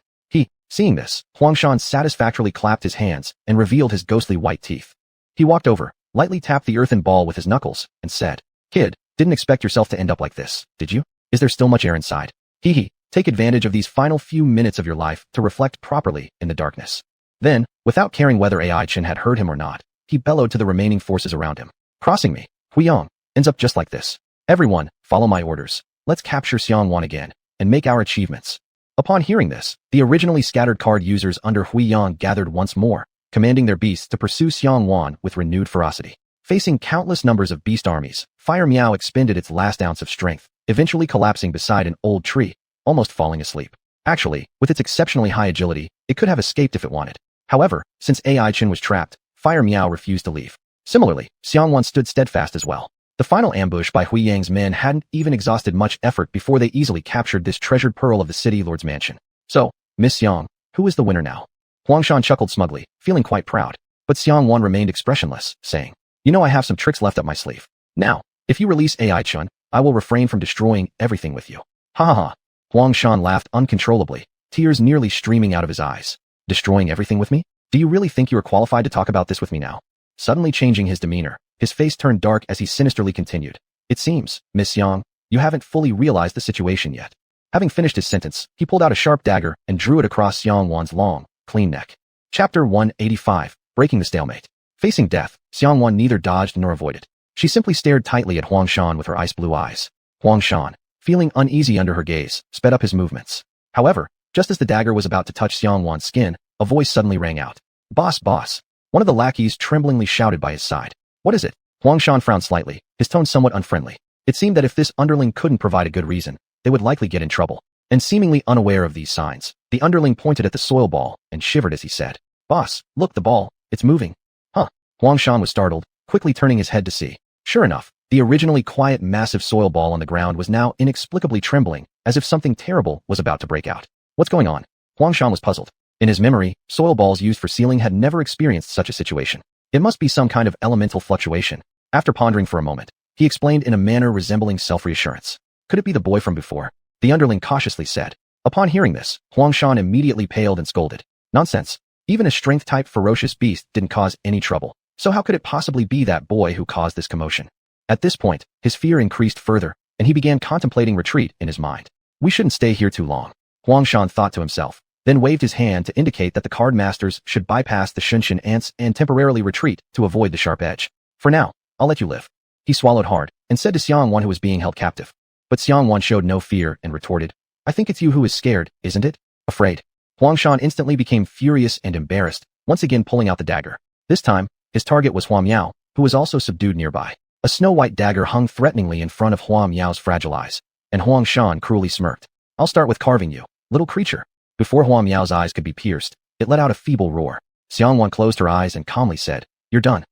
Seeing this, Xuanhuan satisfactorily clapped his hands and revealed his ghostly white teeth. He walked over, lightly tapped the earthen ball with his knuckles, and said, "Kid, didn't expect yourself to end up like this, did you? Is there still much air inside? Take advantage of these final few minutes of your life to reflect properly in the darkness." Then, without caring whether AI Chin had heard him or not, he bellowed to the remaining forces around him. "Crossing me, Huiyang, ends up just like this. Everyone, follow my orders. Let's capture Xianhuan again, and make our achievements." Upon hearing this, the originally scattered card users under Huiyang gathered once more, commanding their beasts to pursue Xianhuan with renewed ferocity. Facing countless numbers of beast armies, Fire Meow expended its last ounce of strength, eventually collapsing beside an old tree, almost falling asleep. Actually, with its exceptionally high agility, it could have escaped if it wanted. However, since AI Chin was trapped, Fire Meow refused to leave. Similarly, Xianhuan stood steadfast as well. The final ambush by Huiyang's men hadn't even exhausted much effort before they easily captured this treasured pearl of the city lord's mansion. "So, Miss Xiang, who is the winner now?" Huangshan chuckled smugly, feeling quite proud. But Xianhuan remained expressionless, saying, "You know I have some tricks left up my sleeve. Now, if you release AI Chun, I will refrain from destroying everything with you." "Ha ha ha." Huangshan laughed uncontrollably, tears nearly streaming out of his eyes. "Destroying everything with me? Do you really think you are qualified to talk about this with me now?" Suddenly changing his demeanor, his face turned dark as he sinisterly continued. "It seems, Miss Xiang, you haven't fully realized the situation yet." Having finished his sentence, he pulled out a sharp dagger and drew it across Xianhuan's long, clean neck. Chapter 185, Breaking the Stalemate. Facing death, Xianhuan neither dodged nor avoided. She simply stared tightly at Huangshan with her ice-blue eyes. Huangshan, feeling uneasy under her gaze, sped up his movements. However, just as the dagger was about to touch Xianhuan's skin, a voice suddenly rang out. "Boss, boss." One of the lackeys tremblingly shouted by his side. "What is it?" Huangshan frowned slightly, his tone somewhat unfriendly. It seemed that if this underling couldn't provide a good reason, they would likely get in trouble. And seemingly unaware of these signs, the underling pointed at the soil ball and shivered as he said, "Boss, look, the ball, it's moving." "Huh?" Huangshan was startled, quickly turning his head to see. Sure enough, the originally quiet massive soil ball on the ground was now inexplicably trembling, as if something terrible was about to break out. "What's going on?" Huangshan was puzzled. In his memory, soil balls used for sealing had never experienced such a situation. It must be some kind of elemental fluctuation. After pondering for a moment, he explained in a manner resembling self-reassurance. "Could it be the boy from before?" the underling cautiously said. Upon hearing this, Huangshan immediately paled and scolded. "Nonsense. Even a strength-type ferocious beast didn't cause any trouble. So how could it possibly be that boy who caused this commotion?" At this point, his fear increased further, and he began contemplating retreat in his mind. "We shouldn't stay here too long," Huangshan thought to himself, then waved his hand to indicate that the card masters should bypass the Xuanhuan ants and temporarily retreat to avoid the sharp edge. "For now, I'll let you live." He swallowed hard and said to Xianhuan who was being held captive. But Xianhuan showed no fear and retorted, "I think it's you who is scared, isn't it?" "Afraid?" Huangshan instantly became furious and embarrassed, once again pulling out the dagger. This time, his target was Hua Miao, who was also subdued nearby. A snow-white dagger hung threateningly in front of Hua Miao's fragile eyes, and Huangshan cruelly smirked. "I'll start with carving you, little creature." Before Hua Miao's eyes could be pierced, it let out a feeble roar. Xianhuan closed her eyes and calmly said, "You're done."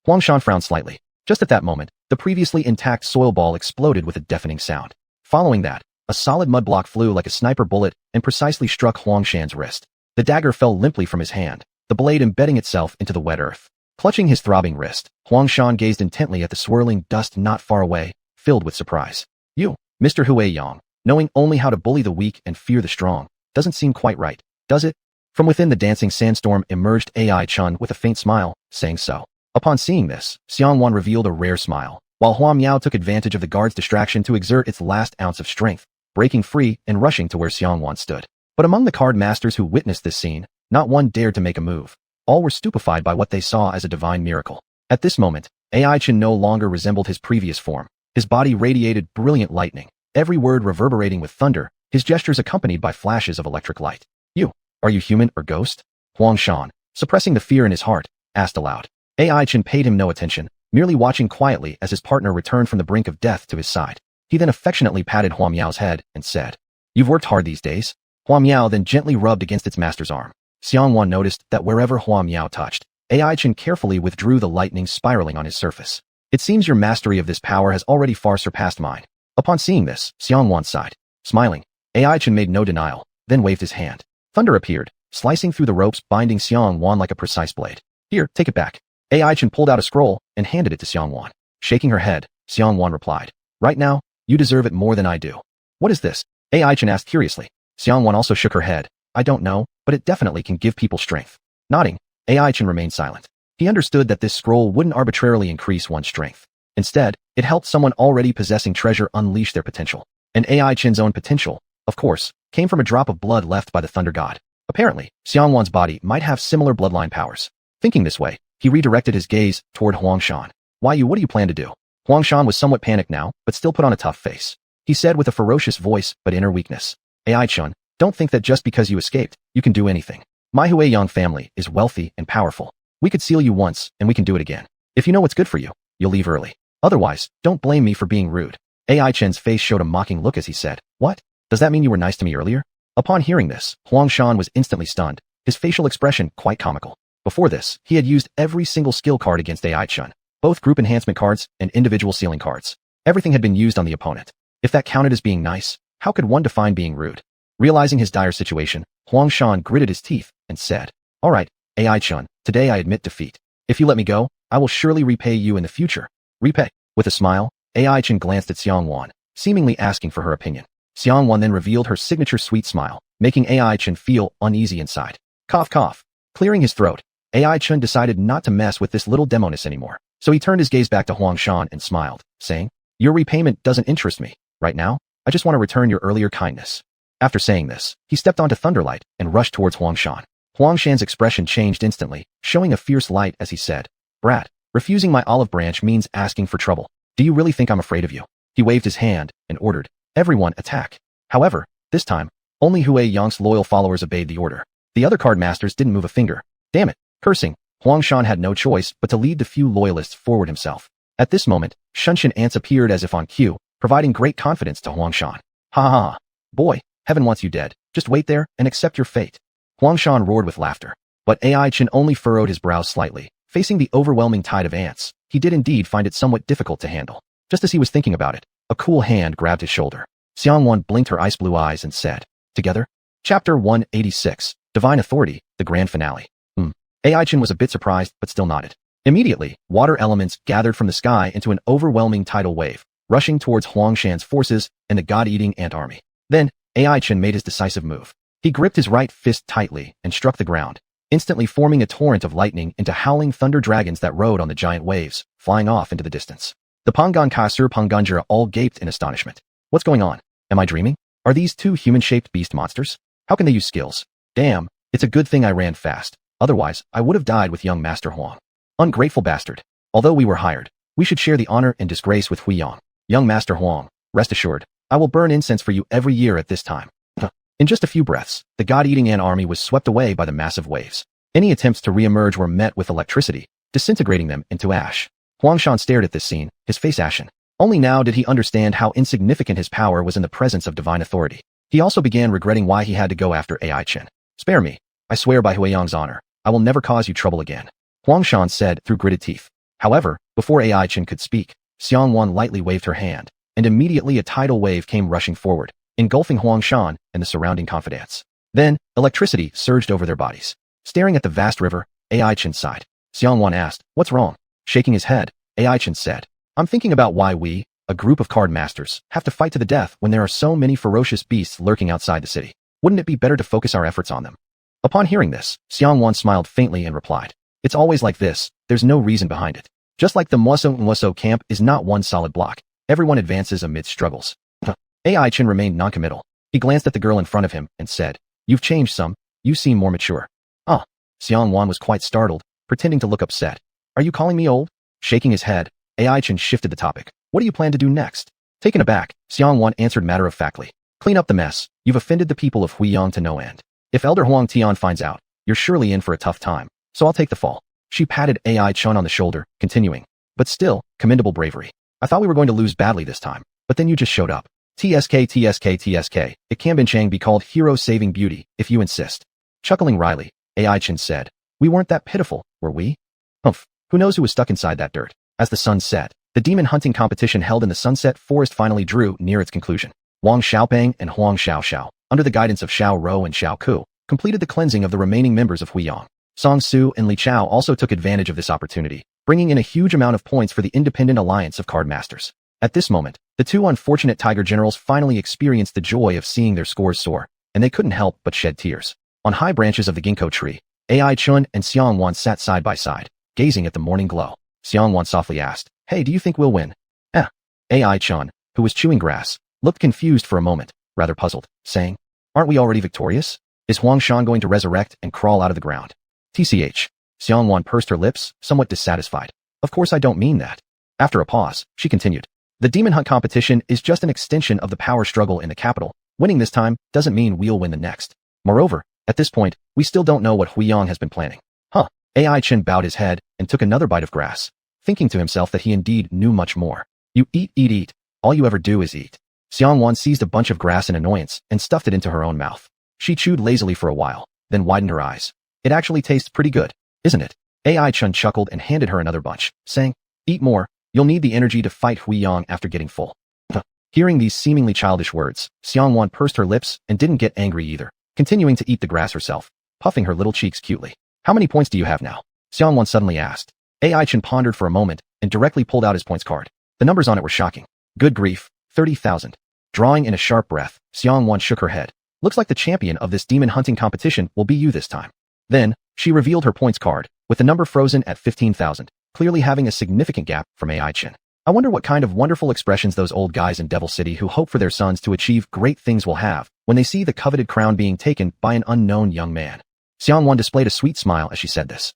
Huangshan frowned slightly. Just at that moment, the previously intact soil ball exploded with a deafening sound. Following that, a solid mud block flew like a sniper bullet and precisely struck Huangshan's wrist. The dagger fell limply from his hand, the blade embedding itself into the wet earth. Clutching his throbbing wrist, Huangshan gazed intently at the swirling dust not far away, filled with surprise. "You, Mr. Huiyang, knowing only how to bully the weak and fear the strong, doesn't seem quite right, does it?" From within the dancing sandstorm emerged AI Chun with a faint smile, saying so. Upon seeing this, Xianhuan revealed a rare smile, while Hua Miao took advantage of the guard's distraction to exert its last ounce of strength, breaking free and rushing to where Xianhuan stood. But among the card masters who witnessed this scene, not one dared to make a move. All were stupefied by what they saw as a divine miracle. At this moment, AI Chin no longer resembled his previous form. His body radiated brilliant lightning, every word reverberating with thunder, his gestures accompanied by flashes of electric light. "You, are you human or ghost?" Huangshan, suppressing the fear in his heart, asked aloud. AI Chin paid him no attention, merely watching quietly as his partner returned from the brink of death to his side. He then affectionately patted Hua Miao's head and said, "You've worked hard these days." Hua Miao then gently rubbed against its master's arm. Xianhuan noticed that wherever Hua Miao touched, AI Chin carefully withdrew the lightning spiraling on his surface. "It seems your mastery of this power has already far surpassed mine." Upon seeing this, Xianhuan sighed. Smiling, AI Chin made no denial, then waved his hand. Thunder appeared, slicing through the ropes binding Xianhuan like a precise blade. "Here, take it back." AI Chin pulled out a scroll and handed it to Xianhuan. Shaking her head, Xianhuan replied, "Right now, You deserve it more than I do. What is this? AI Chen asked curiously. Xianhuan also shook her head. I don't know, but it definitely can give people strength. Nodding, AI Chen remained silent. He understood that this scroll wouldn't arbitrarily increase one's strength. Instead, it helped someone already possessing treasure unleash their potential. And AI Chen's own potential, of course, came from a drop of blood left by the Thunder God. Apparently, Xianhuan's body might have similar bloodline powers. Thinking this way, he redirected his gaze toward Huangshan. What do you plan to do? Huangshan was somewhat panicked now, but still put on a tough face. He said with a ferocious voice but inner weakness, AI Chen, don't think that just because you escaped, you can do anything. My Huiyang family is wealthy and powerful. We could seal you once, and we can do it again. If you know what's good for you, you'll leave early. Otherwise, don't blame me for being rude. AI Chen's face showed a mocking look as he said, What? Does that mean you were nice to me earlier? Upon hearing this, Huangshan was instantly stunned, his facial expression quite comical. Before this, he had used every single skill card against AI Chen, both group enhancement cards and individual sealing cards. Everything had been used on the opponent. If that counted as being nice, how could one define being rude? Realizing his dire situation, Huangshan gritted his teeth and said, All right, AI Chen, today I admit defeat. If you let me go, I will surely repay you in the future. Repay. With a smile, AI Chen glanced at Xianhuan, seemingly asking for her opinion. Xianhuan then revealed her signature sweet smile, making AI Chen feel uneasy inside. Cough cough. Clearing his throat, AI Chen decided not to mess with this little demoness anymore. So he turned his gaze back to Huangshan and smiled, saying, Your repayment doesn't interest me. Right now, I just want to return your earlier kindness. After saying this, he stepped onto Thunderlight and rushed towards Huangshan. Huangshan's expression changed instantly, showing a fierce light as he said, Brat, refusing my olive branch means asking for trouble. Do you really think I'm afraid of you? He waved his hand and ordered, Everyone attack. However, this time, only Huiyang's loyal followers obeyed the order. The other card masters didn't move a finger. Damn it. Cursing, Huangshan had no choice but to lead the few loyalists forward himself. At this moment, Shunshin ants appeared as if on cue, providing great confidence to Huangshan. Ha ha ha. Boy, heaven wants you dead. Just wait there and accept your fate. Huangshan roared with laughter. But AI Chen only furrowed his brows slightly. Facing the overwhelming tide of ants, he did indeed find it somewhat difficult to handle. Just as he was thinking about it, a cool hand grabbed his shoulder. Xianhuan blinked her ice blue eyes and said, Together? Chapter 186, Divine Authority, the Grand Finale. AI Chen was a bit surprised, but still nodded. Immediately, water elements gathered from the sky into an overwhelming tidal wave, rushing towards Huangshan's forces and the god-eating ant army. Then, AI Chen made his decisive move. He gripped his right fist tightly and struck the ground, instantly forming a torrent of lightning into howling thunder dragons that rode on the giant waves, flying off into the distance. The Pangan Kasur Panganjira all gaped in astonishment. What's going on? Am I dreaming? Are these two human-shaped beast monsters? How can they use skills? Damn, it's a good thing I ran fast. Otherwise, I would have died with young Master Huang. Ungrateful bastard. Although we were hired, we should share the honor and disgrace with Huiyang. Young Master Huang, rest assured, I will burn incense for you every year at this time. In just a few breaths, the god-eating ant army was swept away by the massive waves. Any attempts to re-emerge were met with electricity, disintegrating them into ash. Huangshan stared at this scene, his face ashen. Only now did he understand how insignificant his power was in the presence of divine authority. He also began regretting why he had to go after AI Chen. Spare me. I swear by Huiyang's honor, I will never cause you trouble again. Huangshan said through gritted teeth. However, before AI Chen could speak, Xianhuan lightly waved her hand, and immediately a tidal wave came rushing forward, engulfing Huangshan and the surrounding confidants. Then, electricity surged over their bodies. Staring at the vast river, AI Chen sighed. Xianhuan asked, What's wrong? Shaking his head, AI Chen said, I'm thinking about why we, a group of card masters, have to fight to the death when there are so many ferocious beasts lurking outside the city. Wouldn't it be better to focus our efforts on them? Upon hearing this, Xianhuan smiled faintly and replied, It's always like this, there's no reason behind it. Just like the Muoso camp is not one solid block. Everyone advances amidst struggles. AI Chen remained noncommittal. He glanced at the girl in front of him and said, You've changed some, you seem more mature. Ah. Xianhuan was quite startled, pretending to look upset. Are you calling me old? Shaking his head, AI Chen shifted the topic. What do you plan to do next? Taken aback, Xianhuan answered matter-of-factly. Clean up the mess. You've offended the people of Huiyang to no end. If Elder Huang Tian finds out, you're surely in for a tough time, so I'll take the fall. She patted AI Chen on the shoulder, continuing. But still, commendable bravery. I thought we were going to lose badly this time, but then you just showed up. TSK. It can Chang be called hero-saving beauty, if you insist. Chuckling wryly, AI Chen said, We weren't that pitiful, were we? Humph, who knows who was stuck inside that dirt? As the sun set, the demon hunting competition held in the Sunset Forest finally drew near its conclusion. Wang Xiaopeng and Huang Xiaoxiao, under the guidance of Xiao Rou and Xiao Ku, completed the cleansing of the remaining members of Huiyang. Song Su and Li Chao also took advantage of this opportunity, bringing in a huge amount of points for the independent alliance of card masters. At this moment, The two unfortunate tiger generals finally experienced the joy of seeing their scores soar, and they couldn't help but shed tears. On high branches of the ginkgo tree, Ai Chun and Xianhuan sat side by side, gazing at the morning glow. Xianhuan softly asked, "Hey, do you think we'll win?" Ai Chun, who was chewing grass, looked confused for a moment, rather puzzled, saying, "Aren't we already victorious? Is Huangshan going to resurrect and crawl out of the ground?" TCH. Xianhuan pursed her lips, somewhat dissatisfied. "Of course I don't mean that." After a pause, she continued, "The demon hunt competition is just an extension of the power struggle in the capital. Winning this time doesn't mean we'll win the next. Moreover, at this point, we still don't know what Huiyang has been planning." Ai Chen bowed his head and took another bite of grass, thinking to himself that he indeed knew much more. "You eat. All you ever do is eat." Xianhuan seized a bunch of grass in annoyance and stuffed it into her own mouth. She chewed lazily for a while, then widened her eyes. "It actually tastes pretty good, isn't it?" Ai Chun chuckled and handed her another bunch, saying, "Eat more, you'll need the energy to fight Huiyang after getting full." Hearing these seemingly childish words, Xianhuan pursed her lips and didn't get angry either, continuing to eat the grass herself, puffing her little cheeks cutely. "How many points do you have now?" Xianhuan suddenly asked. Ai Chen pondered for a moment and directly pulled out his points card. The numbers on it were shocking. Good grief, 30,000. Drawing in a sharp breath, Xianhuan shook her head. "Looks like the champion of this demon hunting competition will be you this time." Then, she revealed her points card, with the number frozen at 15,000, clearly having a significant gap from Ai Chen. "I wonder what kind of wonderful expressions those old guys in Devil City who hope for their sons to achieve great things will have when they see the coveted crown being taken by an unknown young man." Xianhuan displayed a sweet smile as she said this.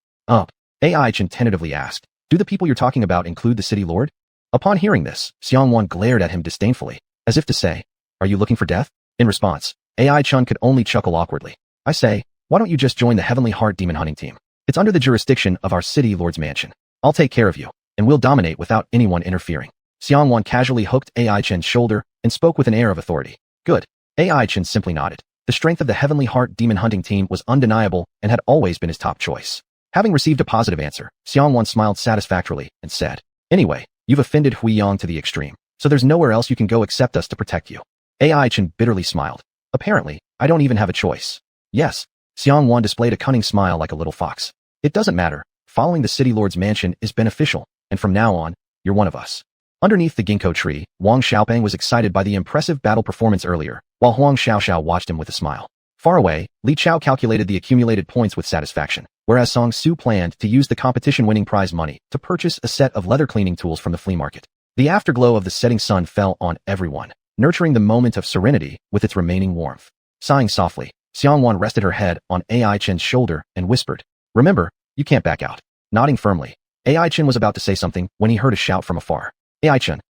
Ai Chen tentatively asked, "Do the people you're talking about include the city lord?" Upon hearing this, Xianhuan glared at him disdainfully, as if to say, "Are you looking for death?" In response, Ai Chun could only chuckle awkwardly. "I say, why don't you just join the Heavenly Heart Demon Hunting Team? It's under the jurisdiction of our city lord's mansion. I'll take care of you, and we'll dominate without anyone interfering." Xianhuan casually hooked Ai Chen's shoulder and spoke with an air of authority. "Good." Ai Chen simply nodded. The strength of the Heavenly Heart Demon Hunting Team was undeniable and had always been his top choice. Having received a positive answer, Xianhuan smiled satisfactorily and said, "Anyway, you've offended Huiyang to the extreme, so there's nowhere else you can go except us to protect you." Ai Chen bitterly smiled. "Apparently, I don't even have a choice." "Yes." Xianhuan displayed a cunning smile like a little fox. "It doesn't matter. Following the city lord's mansion is beneficial, and from now on, you're one of us." Underneath the ginkgo tree, Wang Xiaopeng was excited by the impressive battle performance earlier, while Huang Xiaoxiao watched him with a smile. Far away, Li Chao calculated the accumulated points with satisfaction, whereas Song Su planned to use the competition-winning prize money to purchase a set of leather cleaning tools from the flea market. The afterglow of the setting sun fell on everyone, nurturing the moment of serenity with its remaining warmth. Sighing softly, Xianhuan rested her head on Ai Chen's shoulder and whispered, "Remember, you can't back out." Nodding firmly, Ai Chen was about to say something when he heard a shout from afar. Ai Chen,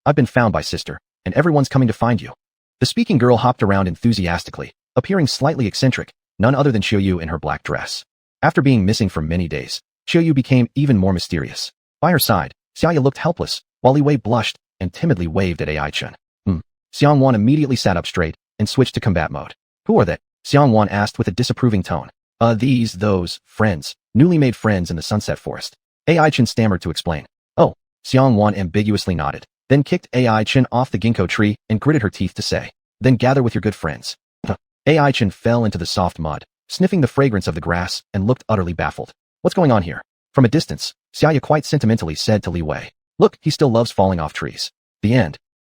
I've been found by sister, and everyone's coming to find you." The speaking girl hopped around enthusiastically, appearing slightly eccentric, none other than Xiaoyu in her black dress. After being missing for many days, Xiaoyu became even more mysterious. By her side, Xiaoya looked helpless, while Li Wei blushed and timidly waved at Ai Chen. Xianhuan immediately sat up straight and switched to combat mode. "Who are they?" Xianhuan asked with a disapproving tone. Those, friends, newly made friends in the Sunset Forest." Ai Chen stammered to explain. "Oh." Xianhuan ambiguously nodded, then kicked Ai Chen off the ginkgo tree and gritted her teeth to say, "Then gather with your good friends." Ai Chen fell into the soft mud, sniffing the fragrance of the grass, and looked utterly baffled. "What's going on here?" From a distance, Xiaoya quite sentimentally said to Li Wei, "Look, he still loves falling off trees." The end.